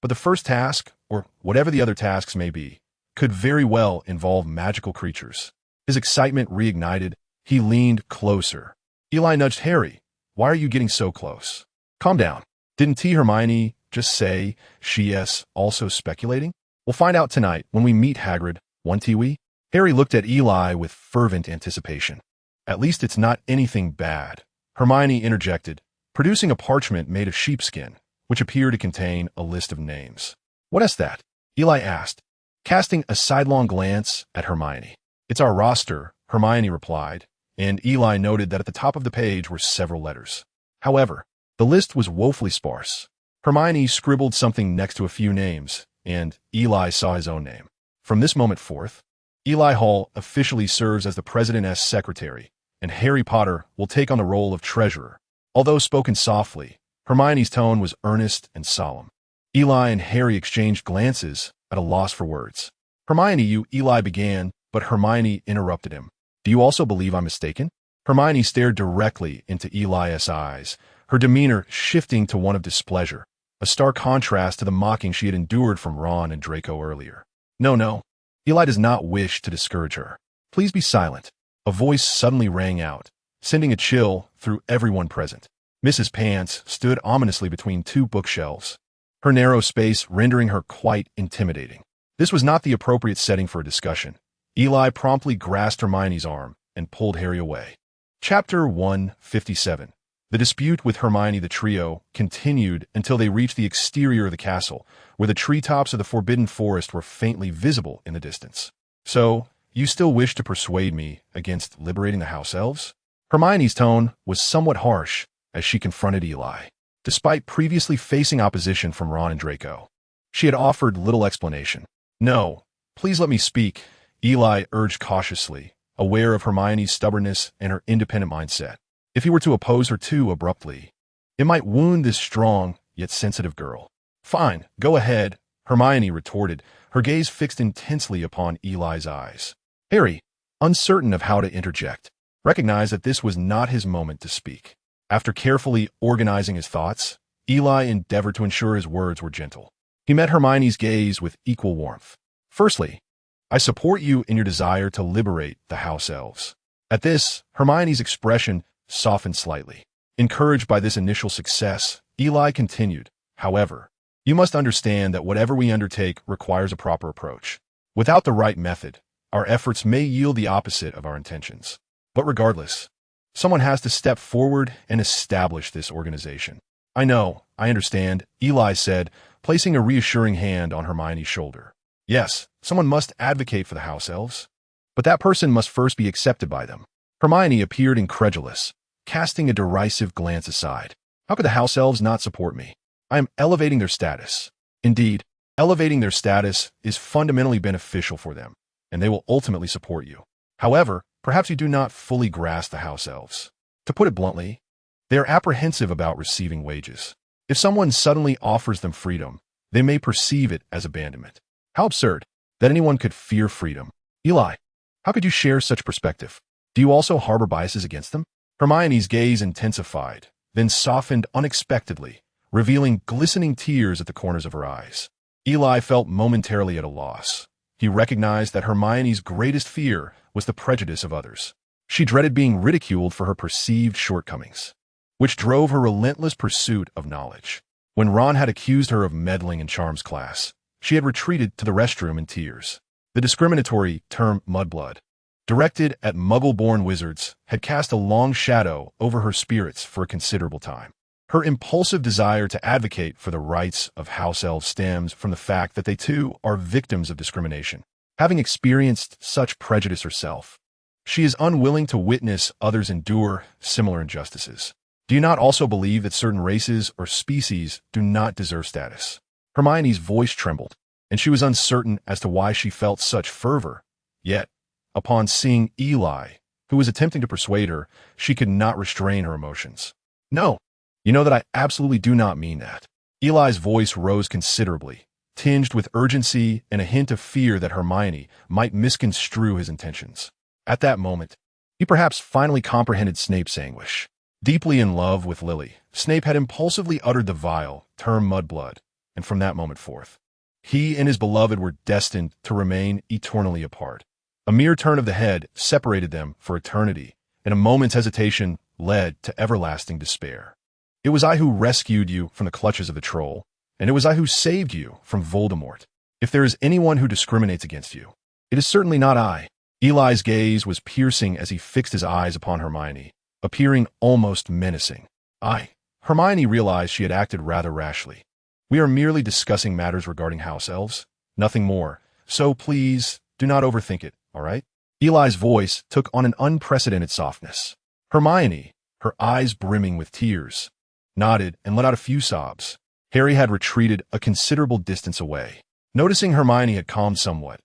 but the first task, or whatever the other tasks may be, could very well involve magical creatures. His excitement reignited. He leaned closer. Eli nudged Harry. Why are you getting so close? Calm down. Didn't Hermione just say she's also speculating? We'll find out tonight when we meet Hagrid, won't we? Harry looked at Eli with fervent anticipation. At least it's not anything bad, Hermione interjected, producing a parchment made of sheepskin, which appeared to contain a list of names. What is that? Eli asked, casting a sidelong glance at Hermione. It's our roster, Hermione replied, and Eli noted that at the top of the page were several letters. However, the list was woefully sparse. Hermione scribbled something next to a few names, and Eli saw his own name. From this moment forth, Eli Hall officially serves as the president's secretary, and Harry Potter will take on the role of treasurer. Although spoken softly, Hermione's tone was earnest and solemn. Eli and Harry exchanged glances at a loss for words. Eli began, but Hermione interrupted him. Do you also believe I'm mistaken? Hermione stared directly into Eli's eyes, her demeanor shifting to one of displeasure, a stark contrast to the mocking she had endured from Ron and Draco earlier. No. Eli does not wish to discourage her. Please be silent. A voice suddenly rang out, sending a chill through everyone present. Mrs. Pants stood ominously between two bookshelves, her narrow space rendering her quite intimidating. This was not the appropriate setting for a discussion. Eli promptly grasped Hermione's arm and pulled Harry away. Chapter 157. The dispute with Hermione the trio continued until they reached the exterior of the castle, where the treetops of the Forbidden Forest were faintly visible in the distance. So, you still wish to persuade me against liberating the house elves? Hermione's tone was somewhat harsh as she confronted Eli. Despite previously facing opposition from Ron and Draco, she had offered little explanation. No, please let me speak, Eli urged cautiously, aware of Hermione's stubbornness and her independent mindset. If he were to oppose her too abruptly, it might wound this strong yet sensitive girl. Fine, go ahead, Hermione retorted, her gaze fixed intensely upon Eli's eyes. Harry, uncertain of how to interject, recognized that this was not his moment to speak. After carefully organizing his thoughts, Eli endeavored to ensure his words were gentle. He met Hermione's gaze with equal warmth. Firstly, I support you in your desire to liberate the house elves. At this, Hermione's expression softened slightly. Encouraged by this initial success, Eli continued, However, you must understand that whatever we undertake requires a proper approach. Without the right method, our efforts may yield the opposite of our intentions. But regardless, someone has to step forward and establish this organization. I know, I understand, Eli said, placing a reassuring hand on Hermione's shoulder. Yes, someone must advocate for the house elves, but that person must first be accepted by them. Hermione appeared incredulous, casting a derisive glance aside. How could the house elves not support me? I am elevating their status. Indeed, elevating their status is fundamentally beneficial for them, and they will ultimately support you. However, perhaps you do not fully grasp the house elves. To put it bluntly, they are apprehensive about receiving wages. If someone suddenly offers them freedom, they may perceive it as abandonment. How absurd that anyone could fear freedom. Eli, how could you share such perspective? Do you also harbor biases against them? Hermione's gaze intensified, then softened unexpectedly, revealing glistening tears at the corners of her eyes. Eli felt momentarily at a loss. He recognized that Hermione's greatest fear was the prejudice of others. She dreaded being ridiculed for her perceived shortcomings, which drove her relentless pursuit of knowledge. When Ron had accused her of meddling in Charms class, she had retreated to the restroom in tears. The discriminatory term mudblood, directed at Muggle-born wizards, had cast a long shadow over her spirits for a considerable time. Her impulsive desire to advocate for the rights of house elves stems from the fact that they too are victims of discrimination. Having experienced such prejudice herself, she is unwilling to witness others endure similar injustices. Do you not also believe that certain races or species do not deserve status? Hermione's voice trembled, and she was uncertain as to why she felt such fervor. Yet, upon seeing Eli, who was attempting to persuade her, she could not restrain her emotions. No, you know that I absolutely do not mean that. Eli's voice rose considerably, tinged with urgency and a hint of fear that Hermione might misconstrue his intentions. At that moment, he perhaps finally comprehended Snape's anguish. Deeply in love with Lily, Snape had impulsively uttered the vile term mudblood, and from that moment forth, he and his beloved were destined to remain eternally apart. A mere turn of the head separated them for eternity, and a moment's hesitation led to everlasting despair. It was I who rescued you from the clutches of the troll, and it was I who saved you from Voldemort. If there is anyone who discriminates against you, it is certainly not I. Eli's gaze was piercing as he fixed his eyes upon Hermione, appearing almost menacing. Hermione realized she had acted rather rashly. We are merely discussing matters regarding house elves, nothing more, so please do not overthink it, all right? Eli's voice took on an unprecedented softness. Hermione, her eyes brimming with tears, nodded and let out a few sobs. Harry had retreated a considerable distance away. Noticing Hermione had calmed somewhat,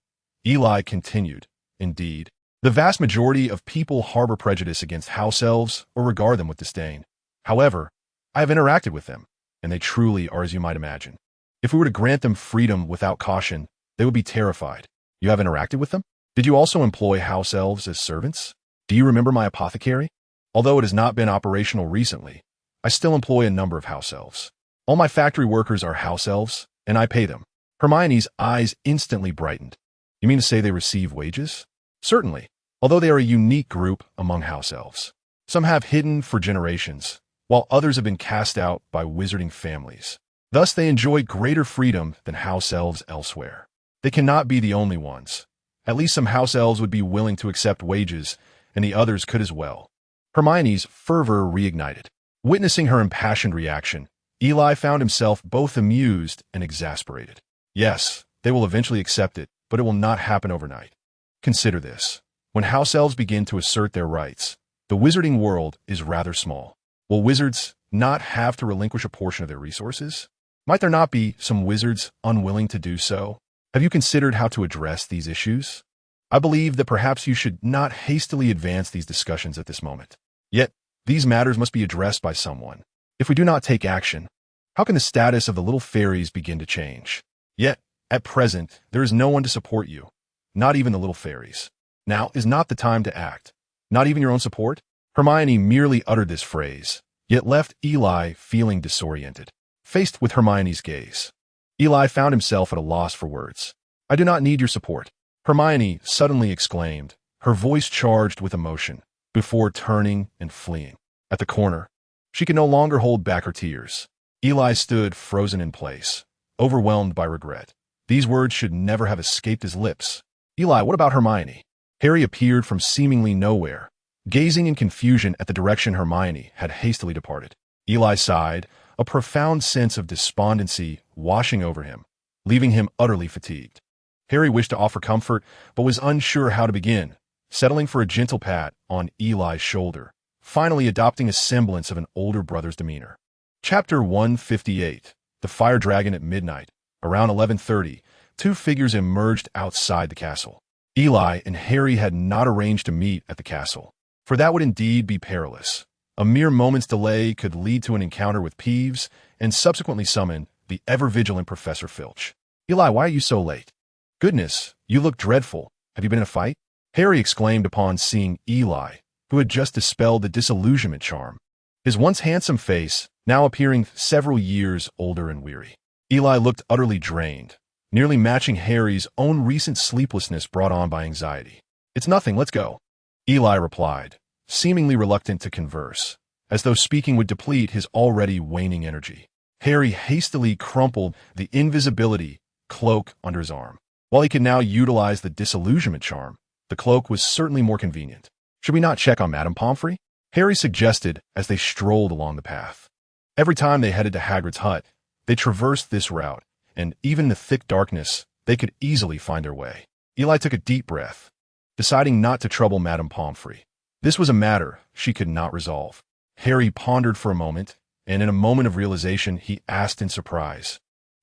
Eli continued, Indeed, the vast majority of people harbor prejudice against house elves or regard them with disdain. However, I have interacted with them, and they truly are as you might imagine. If we were to grant them freedom without caution, they would be terrified. You have interacted with them? Did you also employ house elves as servants? Do you remember my apothecary? Although it has not been operational recently, I still employ a number of house elves. All my factory workers are house elves, and I pay them. Hermione's eyes instantly brightened. You mean to say they receive wages? Certainly, although they are a unique group among house elves. Some have hidden for generations, while others have been cast out by wizarding families. Thus they enjoy greater freedom than house elves elsewhere. They cannot be the only ones. At least some house elves would be willing to accept wages, and the others could as well. Hermione's fervor reignited. Witnessing her impassioned reaction, Eli found himself both amused and exasperated. Yes, they will eventually accept it, but it will not happen overnight. Consider this. When house elves begin to assert their rights, the wizarding world is rather small. Will wizards not have to relinquish a portion of their resources? Might there not be some wizards unwilling to do so? Have you considered how to address these issues? I believe that perhaps you should not hastily advance these discussions at this moment. Yet, these matters must be addressed by someone. If we do not take action, how can the status of the little fairies begin to change? Yet, at present, there is no one to support you, not even the little fairies. Now is not the time to act. Not even your own support? Hermione merely uttered this phrase, yet left Eli feeling disoriented. Faced with Hermione's gaze, Eli found himself at a loss for words. I do not need your support, Hermione suddenly exclaimed, her voice charged with emotion, before turning and fleeing. At the corner, she could no longer hold back her tears. Eli stood frozen in place, overwhelmed by regret. These words should never have escaped his lips. Eli, what about Hermione? Harry appeared from seemingly nowhere, gazing in confusion at the direction Hermione had hastily departed. Eli sighed, a profound sense of despondency washing over him, leaving him utterly fatigued. Harry wished to offer comfort, but was unsure how to begin, settling for a gentle pat on Eli's shoulder, finally adopting a semblance of an older brother's demeanor. Chapter 158. The Fire Dragon at Midnight. Around 11:30, two figures emerged outside the castle. Eli and Harry had not arranged to meet at the castle, for that would indeed be perilous. A mere moment's delay could lead to an encounter with Peeves and subsequently summon the ever-vigilant Professor Filch. Eli, why are you so late? Goodness, you look dreadful. Have you been in a fight? Harry exclaimed upon seeing Eli, who had just dispelled the disillusionment charm, his once handsome face now appearing several years older and weary. Eli looked utterly drained, nearly matching Harry's own recent sleeplessness brought on by anxiety. It's nothing, let's go. Eli replied, seemingly reluctant to converse, as though speaking would deplete his already waning energy. Harry hastily crumpled the invisibility cloak under his arm. While he could now utilize the disillusionment charm, the cloak was certainly more convenient. Should we not check on Madame Pomfrey? Harry suggested as they strolled along the path. Every time they headed to Hagrid's hut, they traversed this route, and even in the thick darkness, they could easily find their way. Eli took a deep breath, deciding not to trouble Madame Pomfrey. This was a matter she could not resolve. Harry pondered for a moment, and in a moment of realization, he asked in surprise,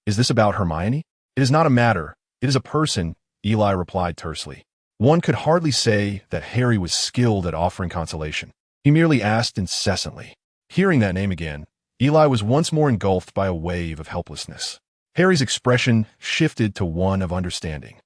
"Is this about Hermione?" "It is not a matter. It is a person," Eli replied tersely. One could hardly say that Harry was skilled at offering consolation. He merely asked incessantly. Hearing that name again, Eli was once more engulfed by a wave of helplessness. Harry's expression shifted to one of understanding,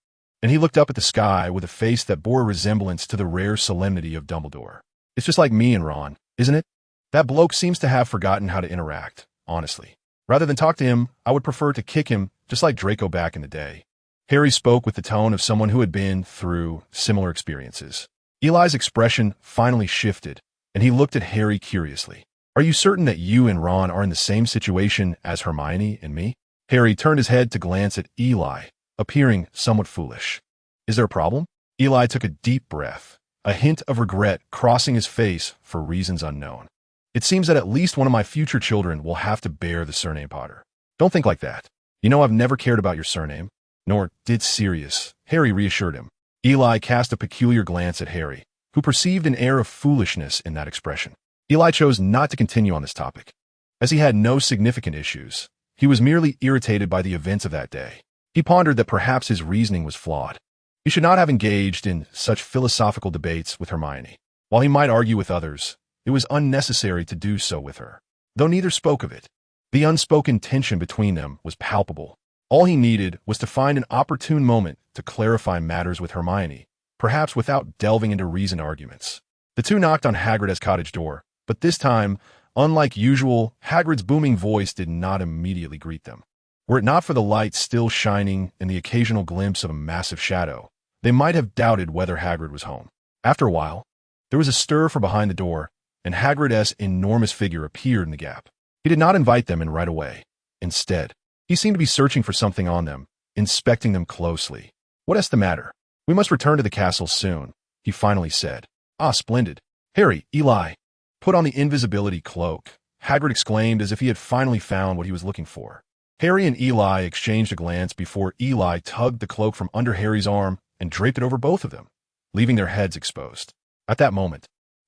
and he looked up at the sky with a face that bore a resemblance to the rare solemnity of Dumbledore. "It's just like me and Ron, isn't it? That bloke seems to have forgotten how to interact, honestly. Rather than talk to him, I would prefer to kick him, just like Draco back in the day." Harry spoke with the tone of someone who had been through similar experiences. Eli's expression finally shifted, and he looked at Harry curiously. "Are you certain that you and Ron are in the same situation as Hermione and me?" Harry turned his head to glance at Eli, appearing somewhat foolish. "Is there a problem?" Eli took a deep breath, a hint of regret crossing his face for reasons unknown. "It seems that at least one of my future children will have to bear the surname Potter." "Don't think like that. You know I've never cared about your surname." "Nor did Sirius," Harry reassured him. Eli cast a peculiar glance at Harry, who perceived an air of foolishness in that expression. Eli chose not to continue on this topic. As he had no significant issues, he was merely irritated by the events of that day. He pondered that perhaps his reasoning was flawed. He should not have engaged in such philosophical debates with Hermione. While he might argue with others, it was unnecessary to do so with her. Though neither spoke of it, the unspoken tension between them was palpable. All he needed was to find an opportune moment to clarify matters with Hermione, perhaps without delving into reasoned arguments. The two knocked on Hagrid's cottage door, but this time, unlike usual, Hagrid's booming voice did not immediately greet them. Were it not for the light still shining and the occasional glimpse of a massive shadow, they might have doubted whether Hagrid was home. After a while, there was a stir from behind the door, and Hagrid's enormous figure appeared in the gap. He did not invite them in right away. Instead, he seemed to be searching for something on them, inspecting them closely. "What is the matter? We must return to the castle soon," he finally said. "Ah, splendid. Harry, Eli, put on the invisibility cloak," Hagrid exclaimed as if he had finally found what he was looking for. Harry and Eli exchanged a glance before Eli tugged the cloak from under Harry's arm and draped it over both of them, leaving their heads exposed. At that moment,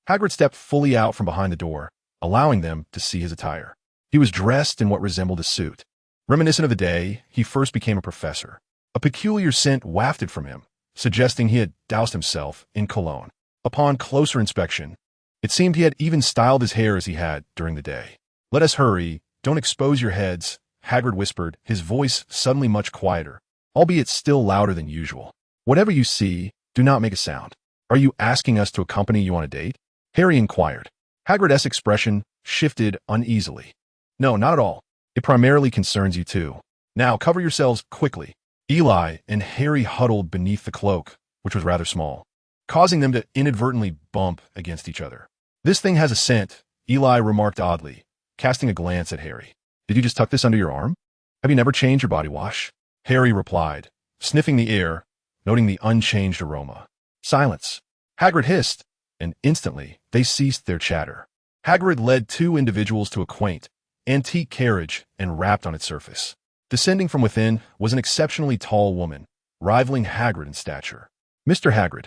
Hagrid stepped fully out from behind the door, allowing them to see his attire. He was dressed in what resembled a suit. Reminiscent of the day he first became a professor, a peculiar scent wafted from him, suggesting he had doused himself in cologne. Upon closer inspection, it seemed he had even styled his hair as he had during the day. "Let us hurry. Don't expose your heads," Hagrid whispered, his voice suddenly much quieter, albeit still louder than usual. "Whatever you see, do not make a sound." "Are you asking us to accompany you on a date?" Harry inquired. Hagrid's expression shifted uneasily. "No, not at all. It primarily concerns you too. Now cover yourselves quickly." Eli and Harry huddled beneath the cloak, which was rather small, causing them to inadvertently bump against each other. "This thing has a scent," Eli remarked oddly, casting a glance at Harry. Did you just tuck this under your arm? Have you never changed your body wash? Harry replied, sniffing the air, noting the unchanged aroma. Silence. Hagrid hissed, and instantly they ceased their chatter. Hagrid led two individuals to a quaint, antique carriage and rapped on its surface. Descending from within was an exceptionally tall woman, rivaling Hagrid in stature. Mr. Hagrid,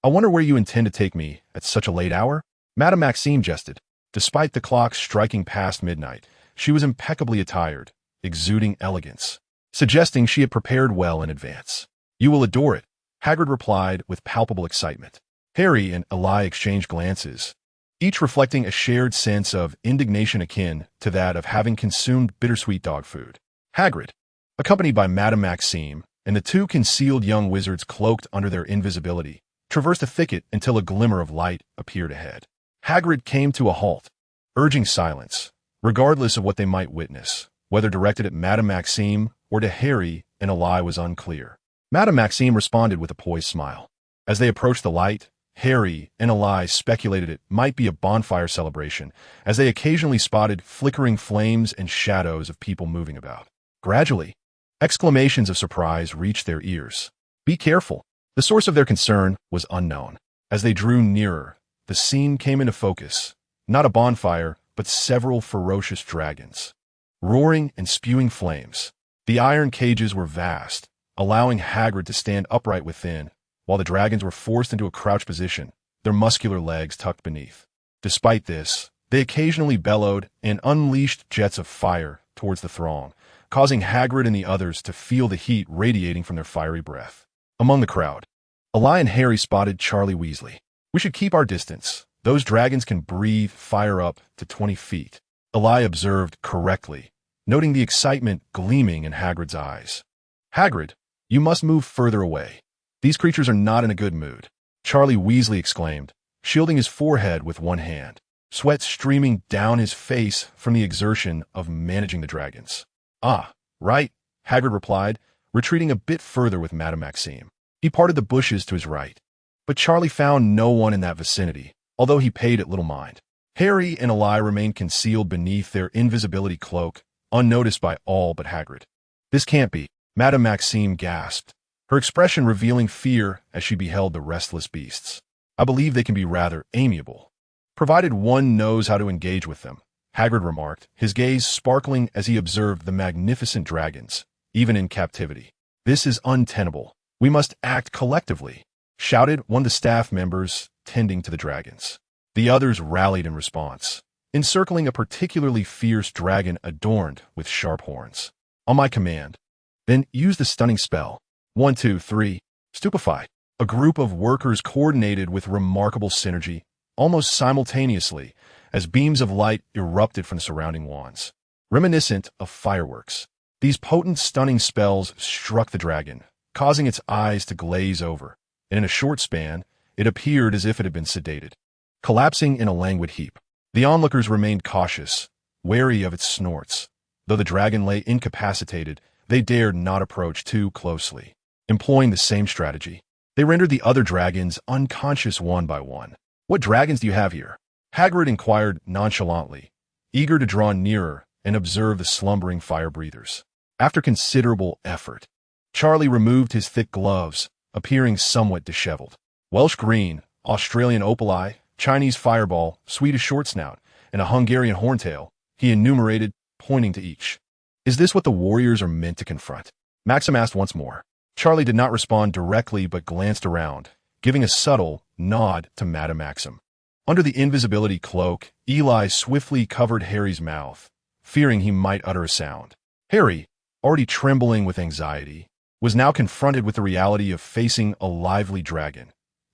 I wonder where you intend to take me at such a late hour? Madame Maxime jested. Despite the clock striking past midnight, she was impeccably attired, exuding elegance, suggesting she had prepared well in advance. You will adore it, Hagrid replied with palpable excitement. Harry and Eli exchanged glances, each reflecting a shared sense of indignation akin to that of having consumed bittersweet dog food. Hagrid, accompanied by Madame Maxime, and the two concealed young wizards cloaked under their invisibility, traversed a thicket until a glimmer of light appeared ahead. Hagrid came to a halt, urging silence, regardless of what they might witness, whether directed at Madame Maxime or to Harry and Eli was unclear. Madame Maxime responded with a poised smile. As they approached the light, Harry and Eli speculated it might be a bonfire celebration, as they occasionally spotted flickering flames and shadows of people moving about. Gradually, exclamations of surprise reached their ears. Be careful! The source of their concern was unknown. As they drew nearer, the scene came into focus. Not a bonfire, but several ferocious dragons, roaring and spewing flames. The iron cages were vast, allowing Hagrid to stand upright within, while the dragons were forced into a crouched position, their muscular legs tucked beneath. Despite this, they occasionally bellowed and unleashed jets of fire towards the throng, causing Hagrid and the others to feel the heat radiating from their fiery breath. Among the crowd, Eli and Harry spotted Charlie Weasley. We should keep our distance. Those dragons can breathe fire up to 20 feet. Eli observed correctly, noting the excitement gleaming in Hagrid's eyes. Hagrid, you must move further away. These creatures are not in a good mood, Charlie Weasley exclaimed, shielding his forehead with one hand, sweat streaming down his face from the exertion of managing the dragons. Ah, right, Hagrid replied, retreating a bit further with Madame Maxime. He parted the bushes to his right, but Charlie found no one in that vicinity, although he paid it little mind. Harry and Eli remained concealed beneath their invisibility cloak, unnoticed by all but Hagrid. This can't be, Madame Maxime gasped, her expression revealing fear as she beheld the restless beasts. I believe they can be rather amiable, provided one knows how to engage with them, Hagrid remarked, his gaze sparkling as he observed the magnificent dragons, even in captivity. This is untenable. We must act collectively, shouted one of the staff members tending to the dragons. The others rallied in response, encircling a particularly fierce dragon adorned with sharp horns. On my command, then use the stunning spell. 1, 2, 3. Stupefy. A group of workers coordinated with remarkable synergy, almost simultaneously, as beams of light erupted from the surrounding wands, reminiscent of fireworks. These potent, stunning spells struck the dragon, causing its eyes to glaze over, and in a short span, it appeared as if it had been sedated, collapsing in a languid heap. The onlookers remained cautious, wary of its snorts. Though the dragon lay incapacitated, they dared not approach too closely. Employing the same strategy, they rendered the other dragons unconscious one by one. What dragons do you have here? Hagrid inquired nonchalantly, eager to draw nearer and observe the slumbering fire-breathers. After considerable effort, Charlie removed his thick gloves, appearing somewhat disheveled. Welsh green, Australian opal-eye, Chinese fireball, Swedish short-snout, and a Hungarian horntail, he enumerated, pointing to each. Is this what the warriors are meant to confront? Maxim asked once more. Charlie did not respond directly but glanced around, giving a subtle nod to Madame Maxim. Under the invisibility cloak, Eli swiftly covered Harry's mouth, fearing he might utter a sound. Harry, already trembling with anxiety, was now confronted with the reality of facing a lively dragon.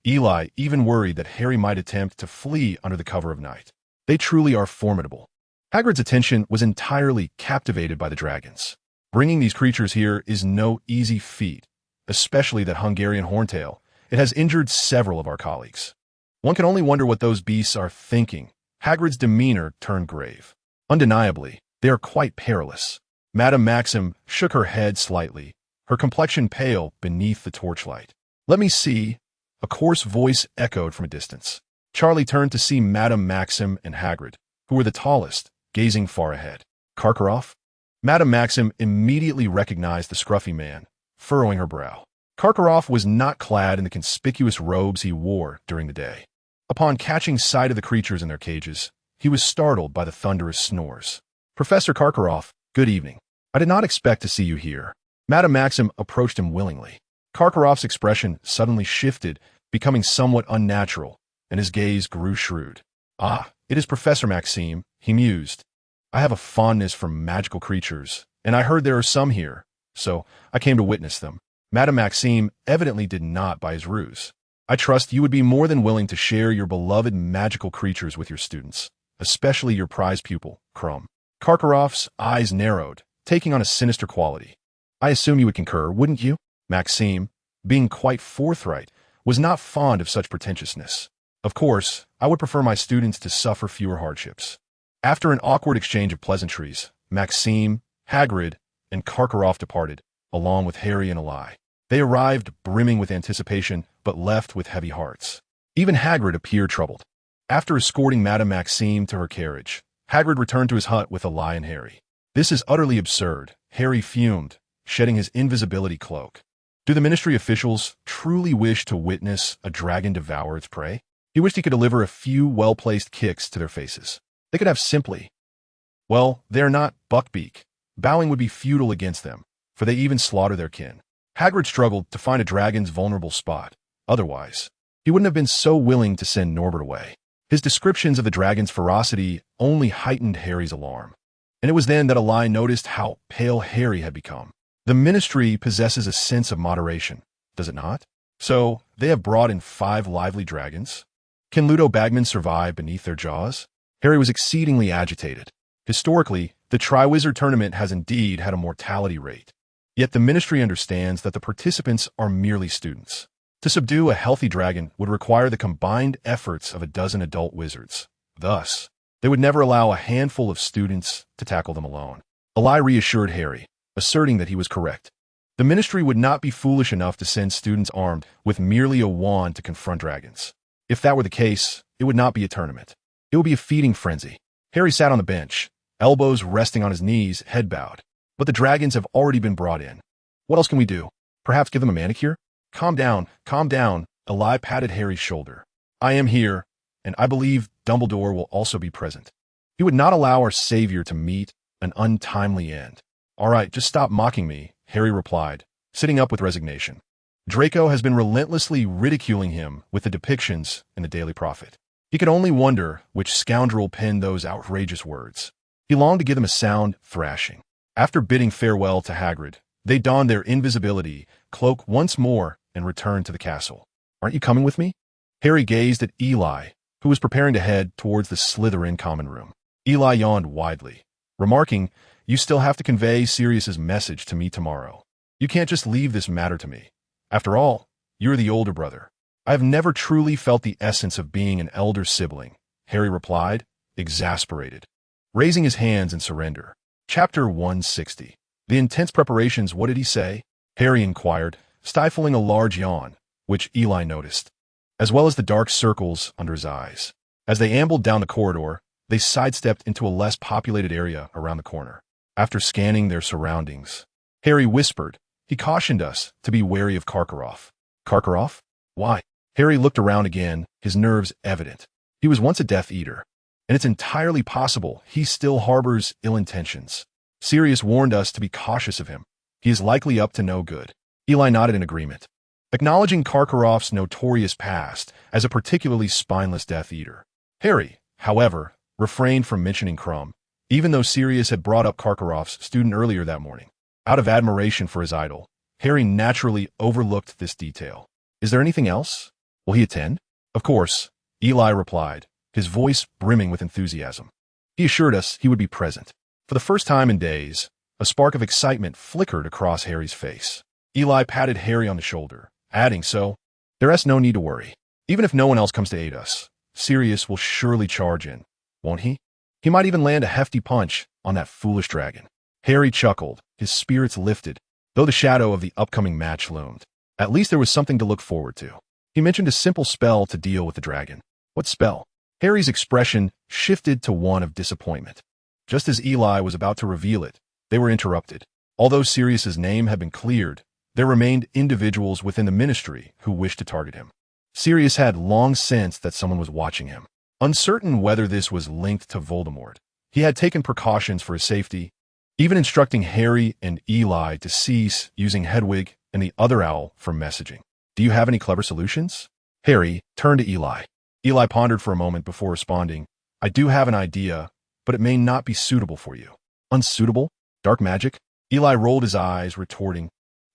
Eli even worried that Harry might attempt to flee under the cover of night. They truly are formidable. Hagrid's attention was entirely captivated by the dragons. Bringing these creatures here is no easy feat, especially that Hungarian horntail. It has injured several of our colleagues. One can only wonder what those beasts are thinking. Hagrid's demeanor turned grave. Undeniably, they are quite perilous. Madame Maxim shook her head slightly, her complexion pale beneath the torchlight. Let me see. A coarse voice echoed from a distance. Charlie turned to see Madame Maxim and Hagrid, who were the tallest, gazing far ahead. Karkaroff? Madame Maxim immediately recognized the scruffy man, furrowing her brow. Karkaroff was not clad in the conspicuous robes he wore during the day. Upon catching sight of the creatures in their cages, he was startled by the thunderous snores. "Professor Karkaroff, good evening. I did not expect to see you here." Madame Maxim approached him willingly. Karkaroff's expression suddenly shifted, becoming somewhat unnatural, and his gaze grew shrewd. "Ah, it is Professor Maxim," he mused. "I have a fondness for magical creatures, and I heard there are some here, so I came to witness them." Madame Maxim evidently did not buy his ruse. "I trust you would be more than willing to share your beloved magical creatures with your students, especially your prize pupil, Crumb." Karkaroff's eyes narrowed, taking on a sinister quality. "I assume you would concur, wouldn't you?" Maxim, being quite forthright, was not fond of such pretentiousness. "Of course, I would prefer my students to suffer fewer hardships." After an awkward exchange of pleasantries, Maxim, Hagrid, and Karkaroff departed, along with Harry and Eli. They arrived brimming with anticipation, but left with heavy hearts. Even Hagrid appeared troubled. After escorting Madame Maxim to her carriage, Hagrid returned to his hut with Eli and Harry. "This is utterly absurd," Harry fumed, shedding his invisibility cloak. "Do the Ministry officials truly wish to witness a dragon devour its prey?" He wished he could deliver a few well-placed kicks to their faces. They could have simply, "Well, they're not Buckbeak." Bowing would be futile against them, for they even slaughter their kin. Hagrid struggled to find a dragon's vulnerable spot. Otherwise, he wouldn't have been so willing to send Norbert away. His descriptions of the dragon's ferocity only heightened Harry's alarm. And it was then that Eli noticed how pale Harry had become. The Ministry possesses a sense of moderation, does it not? So, they have brought in 5 lively dragons? Can Ludo Bagman survive beneath their jaws? Harry was exceedingly agitated. Historically, the Triwizard Tournament has indeed had a mortality rate. Yet the Ministry understands that the participants are merely students. To subdue a healthy dragon would require the combined efforts of a dozen adult wizards. Thus, they would never allow a handful of students to tackle them alone. Eli reassured Harry, asserting that he was correct. The Ministry would not be foolish enough to send students armed with merely a wand to confront dragons. If that were the case, it would not be a tournament. It would be a feeding frenzy. Harry sat on the bench, elbows resting on his knees, head bowed. But the dragons have already been brought in. What else can we do? Perhaps give them a manicure? Calm down, Eli patted Harry's shoulder. "I am here, and I believe Dumbledore will also be present. He would not allow our savior to meet an untimely end." "All right, just stop mocking me," Harry replied, sitting up with resignation. Draco has been relentlessly ridiculing him with the depictions in the Daily Prophet. He could only wonder which scoundrel penned those outrageous words. He longed to give them a sound thrashing. After bidding farewell to Hagrid, they donned their invisibility cloak once more and returned to the castle. "Aren't you coming with me?" Harry gazed at Eli, who was preparing to head towards the Slytherin common room. Eli yawned widely, remarking, "You still have to convey Sirius's message to me tomorrow. You can't just leave this matter to me. After all, you're the older brother." "I have never truly felt the essence of being an elder sibling," Harry replied, exasperated, raising his hands in surrender. Chapter 160. The intense preparations, what did he say? Harry inquired, stifling a large yawn, which Eli noticed, as well as the dark circles under his eyes. As they ambled down the corridor, they sidestepped into a less populated area around the corner. After scanning their surroundings, Harry whispered, "He cautioned us to be wary of Karkaroff." "Karkaroff? Why?" Harry looked around again, his nerves evident. He was once a Death Eater, and it's entirely possible he still harbors ill intentions. Sirius warned us to be cautious of him. He is likely up to no good. Eli nodded in agreement, acknowledging Karkaroff's notorious past as a particularly spineless Death Eater. Harry, however, refrained from mentioning Crumb, even though Sirius had brought up Karkaroff's student earlier that morning. Out of admiration for his idol, Harry naturally overlooked this detail. "Is there anything else? Will he attend?" "Of course," Eli replied, his voice brimming with enthusiasm. He assured us he would be present. For the first time in days, a spark of excitement flickered across Harry's face. Eli patted Harry on the shoulder, adding, "So, there's no need to worry. Even if no one else comes to aid us, Sirius will surely charge in, won't he? He might even land a hefty punch on that foolish dragon." Harry chuckled, his spirits lifted, though the shadow of the upcoming match loomed. At least there was something to look forward to. He mentioned a simple spell to deal with the dragon. What spell? Harry's expression shifted to one of disappointment. Just as Eli was about to reveal it, They were interrupted. Although Sirius's name had been cleared, there remained individuals within the ministry who wished to target him. Sirius had long sensed that someone was watching him. Uncertain whether this was linked to Voldemort, he had taken precautions for his safety, even instructing Harry and Eli to cease using Hedwig and the other owl for messaging. Do you have any clever solutions? Harry turned to Eli. Eli pondered for a moment before responding, I do have an idea, but it may not be suitable for you. Unsuitable? Dark magic? Eli rolled his eyes, retorting,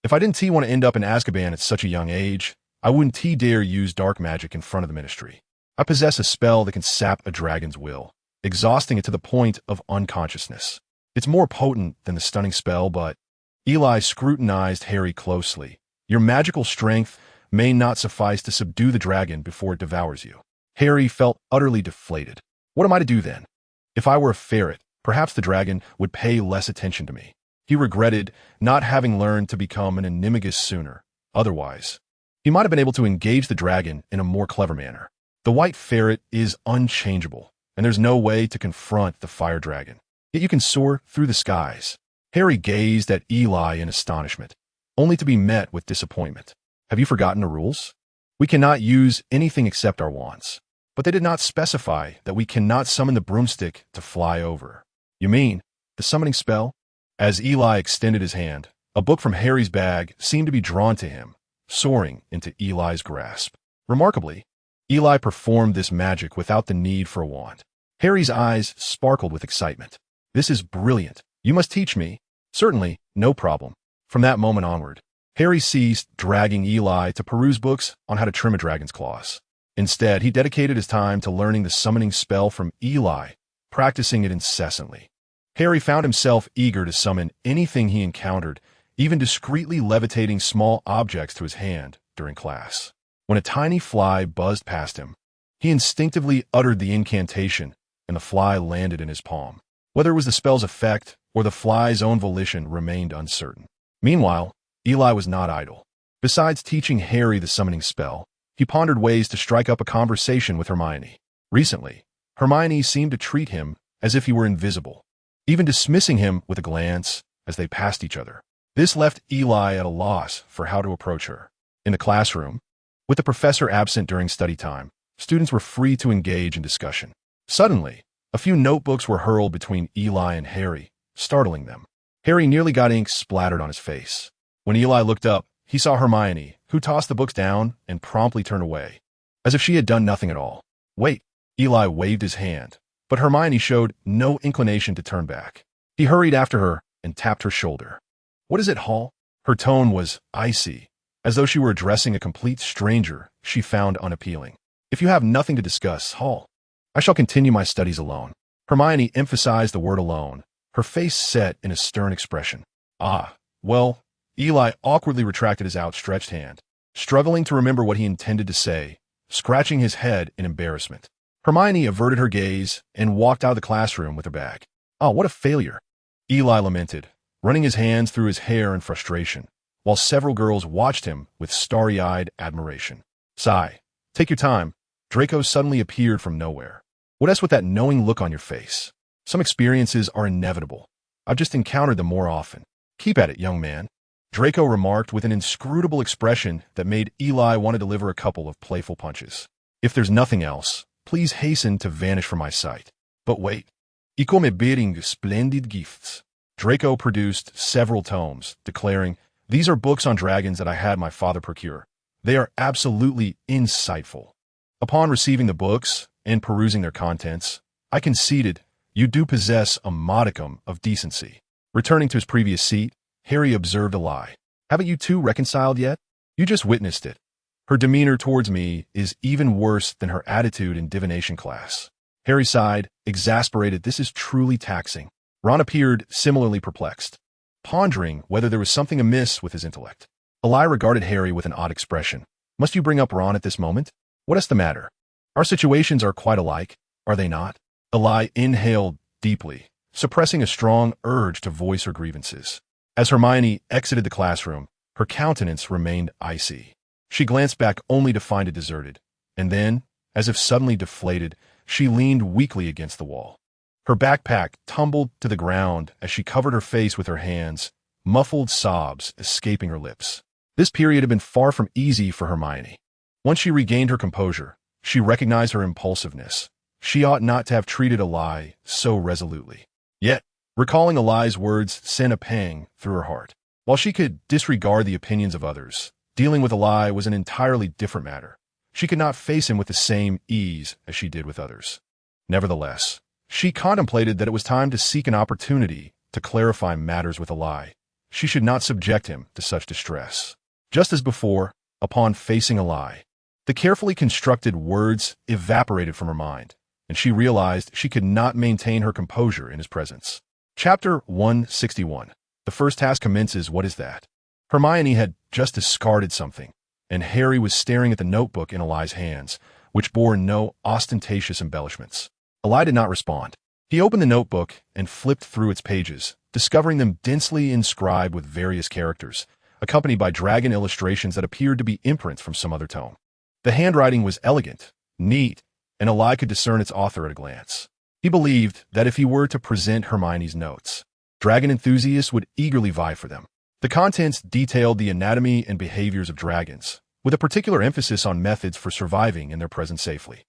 if I didn't want to end up in Azkaban at such a young age, I wouldn't dare use dark magic in front of the ministry. I possess a spell that can sap a dragon's will, exhausting it to the point of unconsciousness. It's more potent than the stunning spell, but Eli scrutinized Harry closely. Your magical strength may not suffice to subdue the dragon before it devours you. Harry felt utterly deflated. What am I to do then? If I were a ferret, perhaps the dragon would pay less attention to me. He regretted not having learned to become an animagus sooner. Otherwise, he might have been able to engage the dragon in a more clever manner. The white ferret is unchangeable, and there's no way to confront the fire dragon. Yet you can soar through the skies. Harry gazed at Eli in astonishment, only to be met with disappointment. Have you forgotten the rules? We cannot use anything except our wands. But they did not specify that we cannot summon the broomstick to fly over. You mean, the summoning spell? As Eli extended his hand, a book from Harry's bag seemed to be drawn to him, soaring into Eli's grasp. Remarkably, Eli performed this magic without the need for a wand. Harry's eyes sparkled with excitement. This is brilliant. You must teach me. Certainly, no problem. From that moment onward, Harry ceased dragging Eli to peruse books on how to trim a dragon's claws. Instead, he dedicated his time to learning the summoning spell from Eli, practicing it incessantly. Harry found himself eager to summon anything he encountered, even discreetly levitating small objects to his hand during class. When a tiny fly buzzed past him, he instinctively uttered the incantation, and the fly landed in his palm. Whether it was the spell's effect or the fly's own volition remained uncertain. Meanwhile, Eli was not idle. Besides teaching Harry the summoning spell, he pondered ways to strike up a conversation with Hermione. Recently, Hermione seemed to treat him as if he were invisible, even dismissing him with a glance as they passed each other. This left Eli at a loss for how to approach her. In the classroom, with the professor absent during study time, students were free to engage in discussion. Suddenly, a few notebooks were hurled between Eli and Harry, startling them. Harry nearly got ink splattered on his face. When Eli looked up, he saw Hermione, who tossed the books down and promptly turned away, as if she had done nothing at all. Wait, Eli waved his hand, but Hermione showed no inclination to turn back. He hurried after her and tapped her shoulder. What is it, Hall? Her tone was icy, as though she were addressing a complete stranger she found unappealing. If you have nothing to discuss, Hall, I shall continue my studies alone. Hermione emphasized the word alone, her face set in a stern expression. Ah, well, Eli awkwardly retracted his outstretched hand, struggling to remember what he intended to say, scratching his head in embarrassment. Hermione averted her gaze and walked out of the classroom with her bag. Oh, what a failure, Eli lamented, running his hands through his hair in frustration, while several girls watched him with starry-eyed admiration. Sigh, take your time. Draco suddenly appeared from nowhere. What else with that knowing look on your face? Some experiences are inevitable. I've just encountered them more often. Keep at it, young man, Draco remarked with an inscrutable expression that made Eli want to deliver a couple of playful punches. If there's nothing else, please hasten to vanish from my sight. But wait. I come bearing splendid gifts. Draco produced several tomes, declaring, these are books on dragons that I had my father procure. They are absolutely insightful. Upon receiving the books and perusing their contents, I conceded, you do possess a modicum of decency. Returning to his previous seat, Harry observed a lie. Haven't you two reconciled yet? You just witnessed it. Her demeanor towards me is even worse than her attitude in divination class. Harry sighed, exasperated. This is truly taxing. Ron appeared similarly perplexed, pondering whether there was something amiss with his intellect. Eli regarded Harry with an odd expression. Must you bring up Ron at this moment? What is the matter? Our situations are quite alike, are they not? Eli inhaled deeply, suppressing a strong urge to voice her grievances. As Hermione exited the classroom, her countenance remained icy. She glanced back only to find it deserted, and then, as if suddenly deflated, she leaned weakly against the wall. Her backpack tumbled to the ground as she covered her face with her hands, muffled sobs escaping her lips. This period had been far from easy for Hermione. Once she regained her composure, she recognized her impulsiveness. She ought not to have treated Eli so resolutely. Yet, recalling Eli's words sent a pang through her heart. While she could disregard the opinions of others, dealing with Eli was an entirely different matter. She could not face him with the same ease as she did with others. Nevertheless, she contemplated that it was time to seek an opportunity to clarify matters with Eli. She should not subject him to such distress. Just as before, upon facing Eli, the carefully constructed words evaporated from her mind, and she realized she could not maintain her composure in his presence. Chapter 161. The first task commences. What is that? Hermione had just discarded something, and Harry was staring at the notebook in Eli's hands, which bore no ostentatious embellishments. Eli did not respond. He opened the notebook and flipped through its pages, discovering them densely inscribed with various characters, accompanied by dragon illustrations that appeared to be imprints from some other tome. The handwriting was elegant, neat, and Eli could discern its author at a glance. He believed that if he were to present Hermione's notes, dragon enthusiasts would eagerly vie for them. The contents detailed the anatomy and behaviors of dragons, with a particular emphasis on methods for surviving in their presence safely.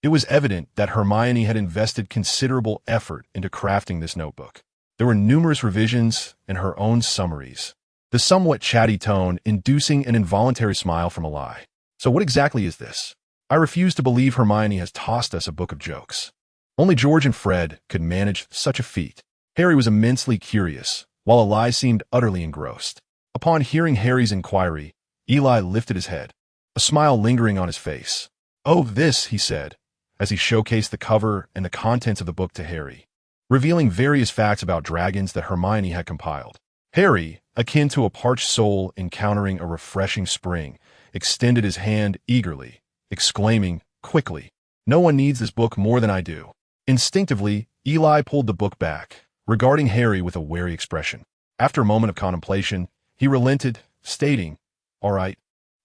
It was evident that Hermione had invested considerable effort into crafting this notebook. There were numerous revisions and her own summaries, the somewhat chatty tone inducing an involuntary smile from Eli. So what exactly is this? I refuse to believe Hermione has tossed us a book of jokes. Only George and Fred could manage such a feat. Harry was immensely curious, while Eli seemed utterly engrossed. Upon hearing Harry's inquiry, Eli lifted his head, a smile lingering on his face. "Oh, this," he said, as he showcased the cover and the contents of the book to Harry, revealing various facts about dragons that Hermione had compiled. Harry, akin to a parched soul encountering a refreshing spring, extended his hand eagerly, exclaiming, quickly, "No one needs this book more than I do." Instinctively, Eli pulled the book back, regarding Harry with a wary expression. After a moment of contemplation, he relented, stating, "All right,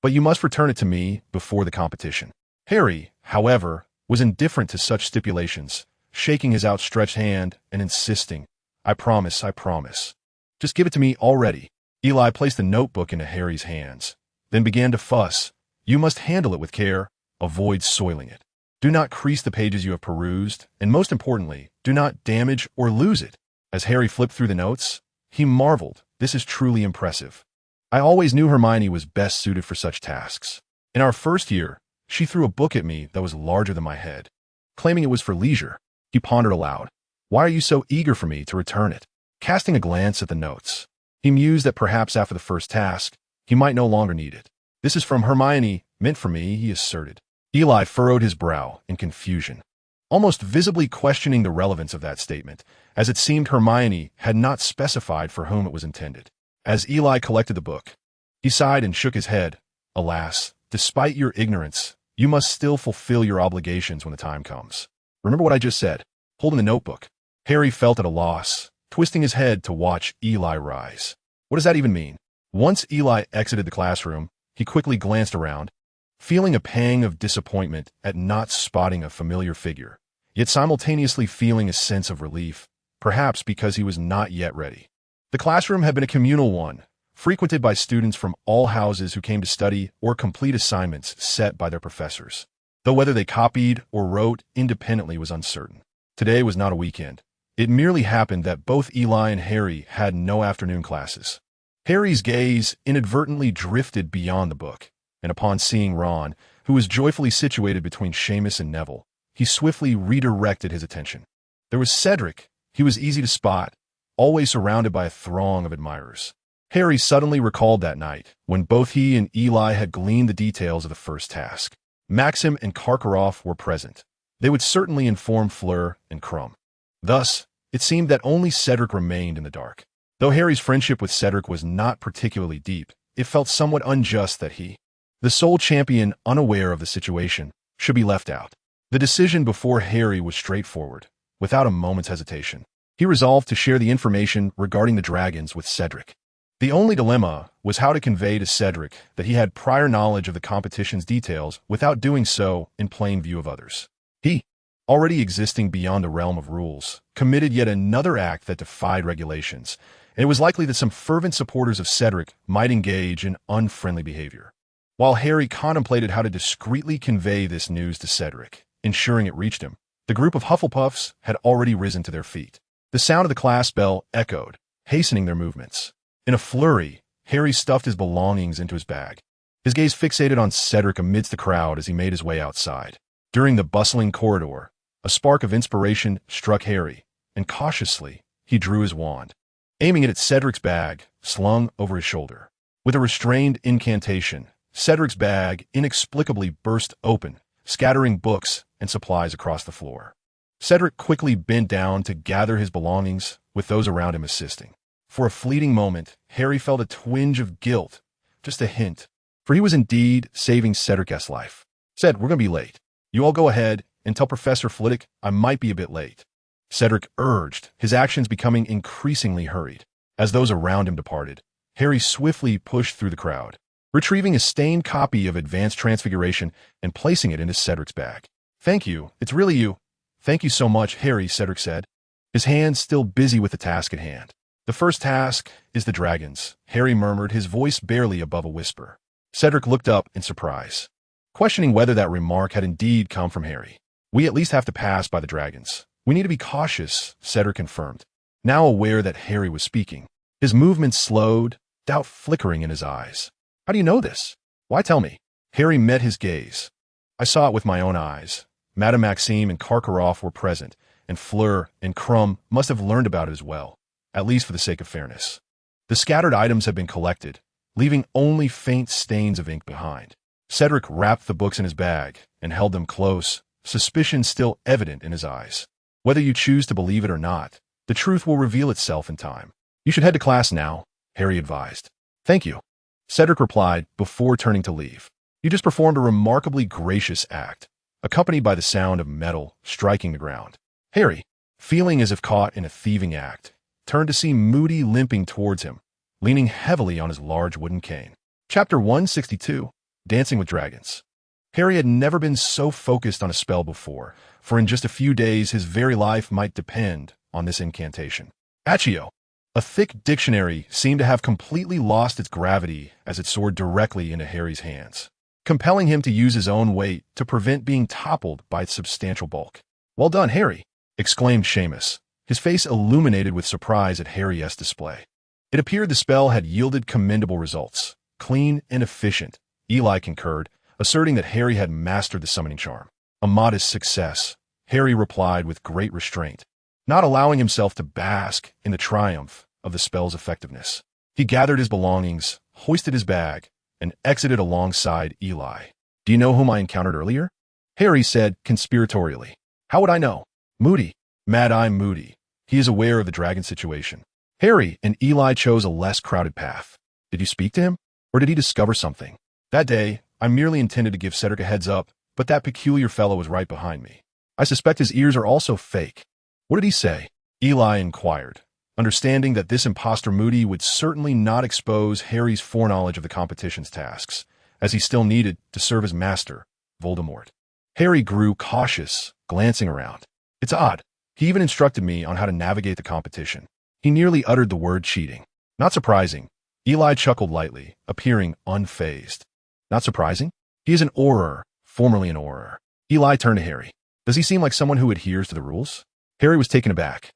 but you must return it to me before the competition." Harry, however, was indifferent to such stipulations, shaking his outstretched hand and insisting, I promise. Just give it to me already." Eli placed the notebook into Harry's hands, then began to fuss. "You must handle it with care. Avoid soiling it. Do not crease the pages you have perused, and most importantly, do not damage or lose it." As Harry flipped through the notes, he marveled. "This is truly impressive. I always knew Hermione was best suited for such tasks. In our first year, she threw a book at me that was larger than my head, claiming it was for leisure." He pondered aloud. "Why are you so eager for me to return it?" Casting a glance at the notes, he mused that perhaps after the first task, he might no longer need it. "This is from Hermione, meant for me," he asserted. Eli furrowed his brow in confusion, almost visibly questioning the relevance of that statement, as it seemed Hermione had not specified for whom it was intended. As Eli collected the book, he sighed and shook his head. "Alas, despite your ignorance, you must still fulfill your obligations when the time comes. Remember what I just said." Holding the notebook, Harry felt at a loss, twisting his head to watch Eli rise. What does that even mean? Once Eli exited the classroom, he quickly glanced around, feeling a pang of disappointment at not spotting a familiar figure, yet simultaneously feeling a sense of relief, perhaps because he was not yet ready. The classroom had been a communal one, frequented by students from all houses who came to study or complete assignments set by their professors, though whether they copied or wrote independently was uncertain. Today was not a weekend. It merely happened that both Eli and Harry had no afternoon classes. Harry's gaze inadvertently drifted beyond the book, and upon seeing Ron, who was joyfully situated between Seamus and Neville, he swiftly redirected his attention. There was Cedric. He was easy to spot, always surrounded by a throng of admirers. Harry suddenly recalled that night, when both he and Eli had gleaned the details of the first task. Maxim and Karkaroff were present. They would certainly inform Fleur and Krum. Thus, it seemed that only Cedric remained in the dark. Though Harry's friendship with Cedric was not particularly deep, it felt somewhat unjust that he, the sole champion unaware of the situation, should be left out. The decision before Harry was straightforward. Without a moment's hesitation, he resolved to share the information regarding the dragons with Cedric. The only dilemma was how to convey to Cedric that he had prior knowledge of the competition's details without doing so in plain view of others. He, already existing beyond the realm of rules, committed yet another act that defied regulations, and it was likely that some fervent supporters of Cedric might engage in unfriendly behavior. While Harry contemplated how to discreetly convey this news to Cedric, ensuring it reached him, the group of Hufflepuffs had already risen to their feet. The sound of the class bell echoed, hastening their movements. In a flurry, Harry stuffed his belongings into his bag, his gaze fixated on Cedric amidst the crowd as he made his way outside. During the bustling corridor, a spark of inspiration struck Harry, and cautiously, he drew his wand, aiming it at Cedric's bag, slung over his shoulder. With a restrained incantation, Cedric's bag inexplicably burst open, scattering books and supplies across the floor. Cedric quickly bent down to gather his belongings, with those around him assisting. For a fleeting moment, Harry felt a twinge of guilt, just a hint, for he was indeed saving Cedric's life. Said, "We're going to be late. You all go ahead and tell Professor Flitwick I might be a bit late," Cedric urged, his actions becoming increasingly hurried. As those around him departed, Harry swiftly pushed through the crowd, retrieving a stained copy of Advanced Transfiguration and placing it into Cedric's bag. "Thank you. It's really you. Thank you so much, Harry," Cedric said, his hands still busy with the task at hand. "The first task is the dragons," Harry murmured, his voice barely above a whisper. Cedric looked up in surprise, questioning whether that remark had indeed come from Harry. "We at least have to pass by the dragons. We need to be cautious," Cedric confirmed, now aware that Harry was speaking. His movements slowed, doubt flickering in his eyes. "How do you know this? Why tell me?" Harry met his gaze. "I saw it with my own eyes. Madame Maxime and Karkaroff were present, and Fleur and Crumb must have learned about it as well, at least for the sake of fairness. The scattered items have been collected, leaving only faint stains of ink behind." Cedric wrapped the books in his bag and held them close, suspicion still evident in his eyes. "Whether you choose to believe it or not, the truth will reveal itself in time. You should head to class now," Harry advised. "Thank you," Cedric replied before turning to leave. "You just performed a remarkably gracious act," accompanied by the sound of metal striking the ground. Harry, feeling as if caught in a thieving act, turned to see Moody limping towards him, leaning heavily on his large wooden cane. Chapter 162, Dancing with Dragons. Harry had never been so focused on a spell before, for in just a few days his very life might depend on this incantation. Accio! A thick dictionary seemed to have completely lost its gravity as it soared directly into Harry's hands, compelling him to use his own weight to prevent being toppled by its substantial bulk. "Well done, Harry!" exclaimed Seamus, his face illuminated with surprise at Harry's display. It appeared the spell had yielded commendable results. Clean and efficient, Eli concurred, asserting that Harry had mastered the summoning charm. "A modest success," Harry replied with great restraint, not allowing himself to bask in the triumph of the spell's effectiveness. He gathered his belongings, hoisted his bag, and exited alongside Eli. "Do you know whom I encountered earlier?" Harry said conspiratorially. "How would I know?" "Moody. Mad-Eye Moody. He is aware of the dragon situation." Harry and Eli chose a less crowded path. "Did you speak to him? Or did he discover something?" "That day, I merely intended to give Cedric a heads up, but that peculiar fellow was right behind me. I suspect his ears are also fake." "What did he say?" Eli inquired, understanding that this imposter Moody would certainly not expose Harry's foreknowledge of the competition's tasks, as he still needed to serve his master, Voldemort. Harry grew cautious, glancing around. "It's odd. He even instructed me on how to navigate the competition." He nearly uttered the word cheating. "Not surprising." Eli chuckled lightly, appearing unfazed. "Not surprising? He is an Auror, formerly an Auror." Eli turned to Harry. "Does he seem like someone who adheres to the rules?" Harry was taken aback,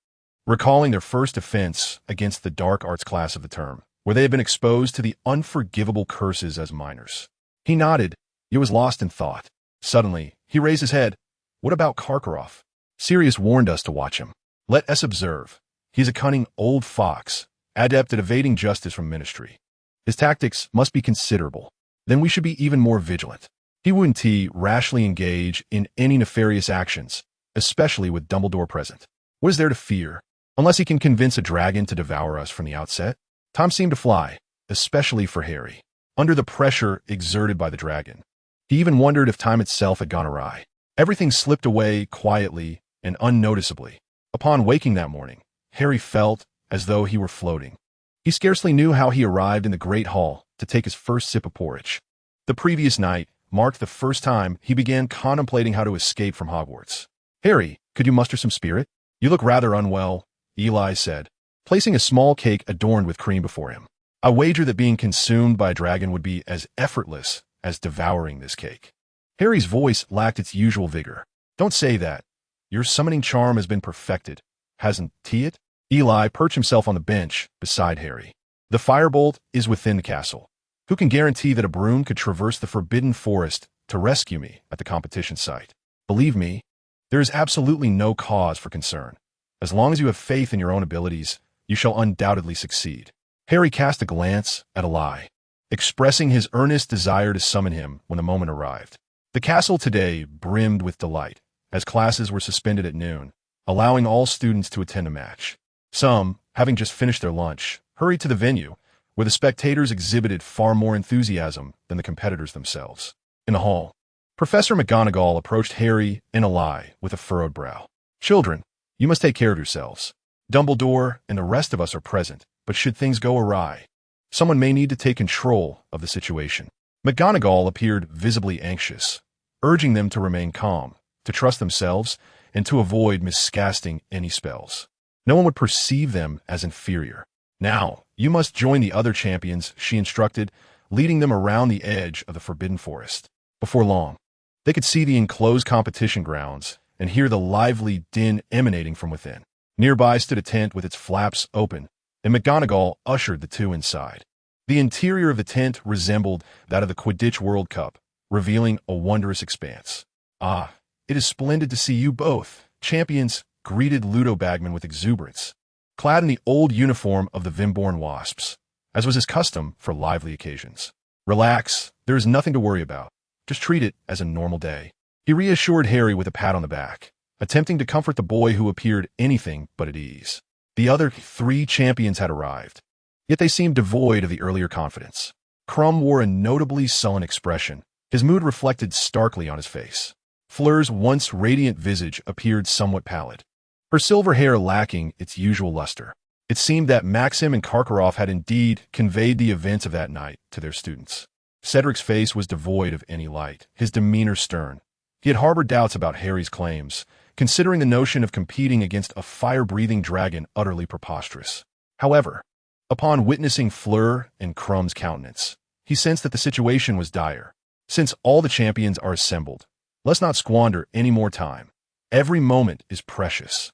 recalling their first offense against the dark arts class of the term, where they had been exposed to the unforgivable curses as minors. He nodded, yet was lost in thought. Suddenly, he raised his head. "What about Karkaroff? Sirius warned us to watch him. Let us observe. He is a cunning old fox, adept at evading justice from ministry. His tactics must be considerable. Then we should be even more vigilant. He wouldn't rashly engage in any nefarious actions, especially with Dumbledore present. What is there to fear? Unless he can convince a dragon to devour us from the outset." Time seemed to fly, especially for Harry, under the pressure exerted by the dragon. He even wondered if time itself had gone awry. Everything slipped away quietly and unnoticeably. Upon waking that morning, Harry felt as though he were floating. He scarcely knew how he arrived in the Great Hall to take his first sip of porridge. The previous night marked the first time he began contemplating how to escape from Hogwarts. Harry, could you muster some spirit? You look rather unwell, Eli said, placing a small cake adorned with cream before him. I wager that being consumed by a dragon would be as effortless as devouring this cake. Harry's voice lacked its usual vigor. Don't say that. Your summoning charm has been perfected, hasn't it? Eli perched himself on the bench beside Harry. The firebolt is within the castle. Who can guarantee that a broom could traverse the forbidden forest to rescue me at the competition site? Believe me, there is absolutely no cause for concern. As long as you have faith in your own abilities, you shall undoubtedly succeed. Harry cast a glance at Eli, expressing his earnest desire to summon him when the moment arrived. The castle today brimmed with delight, as classes were suspended at noon, allowing all students to attend a match. Some, having just finished their lunch, hurried to the venue, where the spectators exhibited far more enthusiasm than the competitors themselves. In the hall, Professor McGonagall approached Harry and Eli with a furrowed brow. Children, you must take care of yourselves. Dumbledore and the rest of us are present, but should things go awry, someone may need to take control of the situation. McGonagall appeared visibly anxious, urging them to remain calm, to trust themselves, and to avoid miscasting any spells. No one would perceive them as inferior. Now, you must join the other champions, she instructed, leading them around the edge of the Forbidden Forest. Before long, they could see the enclosed competition grounds and hear the lively din emanating from within. Nearby stood a tent with its flaps open, and McGonagall ushered the two inside. The interior of the tent resembled that of the Quidditch World Cup, revealing a wondrous expanse. Ah, it is splendid to see you both, champions, greeted Ludo Bagman with exuberance, clad in the old uniform of the Vimborn Wasps, as was his custom for lively occasions. Relax, there is nothing to worry about. Just treat it as a normal day. He reassured Harry with a pat on the back, attempting to comfort the boy who appeared anything but at ease. The other three champions had arrived, yet they seemed devoid of the earlier confidence. Crumb wore a notably sullen expression, his mood reflected starkly on his face. Fleur's once radiant visage appeared somewhat pallid, her silver hair lacking its usual luster. It seemed that Maxim and Karkaroff had indeed conveyed the events of that night to their students. Cedric's face was devoid of any light, his demeanor stern. He had harbored doubts about Harry's claims, considering the notion of competing against a fire-breathing dragon utterly preposterous. However, upon witnessing Fleur and Crumb's countenance, he sensed that the situation was dire. Since all the champions are assembled, let's not squander any more time. Every moment is precious,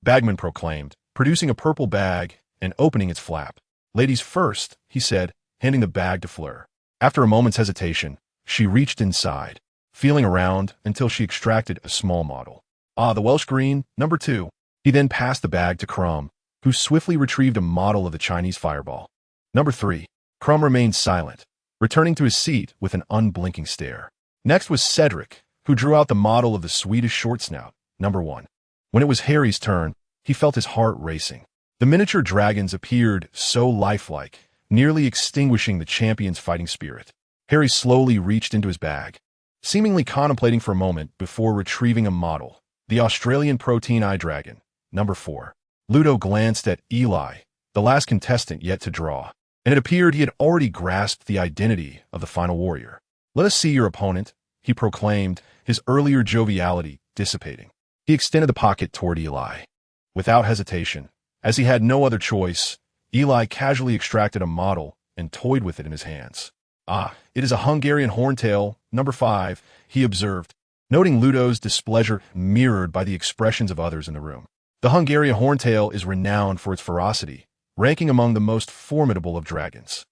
Bagman proclaimed, producing a purple bag and opening its flap. Ladies first, he said, handing the bag to Fleur. After a moment's hesitation, she reached inside, feeling around until she extracted a small model. Ah, the Welsh Green, number 2. He then passed the bag to Crumb, who swiftly retrieved a model of the Chinese fireball. Number 3. Crumb remained silent, returning to his seat with an unblinking stare. Next was Cedric, who drew out the model of the Swedish short snout, number 1. When it was Harry's turn, he felt his heart racing. The miniature dragons appeared so lifelike, nearly extinguishing the champion's fighting spirit. Harry slowly reached into his bag, seemingly contemplating for a moment before retrieving a model, the Australian protein eye dragon, number 4. Ludo glanced at Eli, the last contestant yet to draw, and it appeared he had already grasped the identity of the final warrior. Let us see your opponent, he proclaimed, his earlier joviality dissipating. He extended the pocket toward Eli. Without hesitation, as he had no other choice, Eli casually extracted a model and toyed with it in his hands. Ah, it is a Hungarian horntail, number 5, he observed, noting Ludo's displeasure mirrored by the expressions of others in the room. The Hungarian horntail is renowned for its ferocity, ranking among the most formidable of dragons.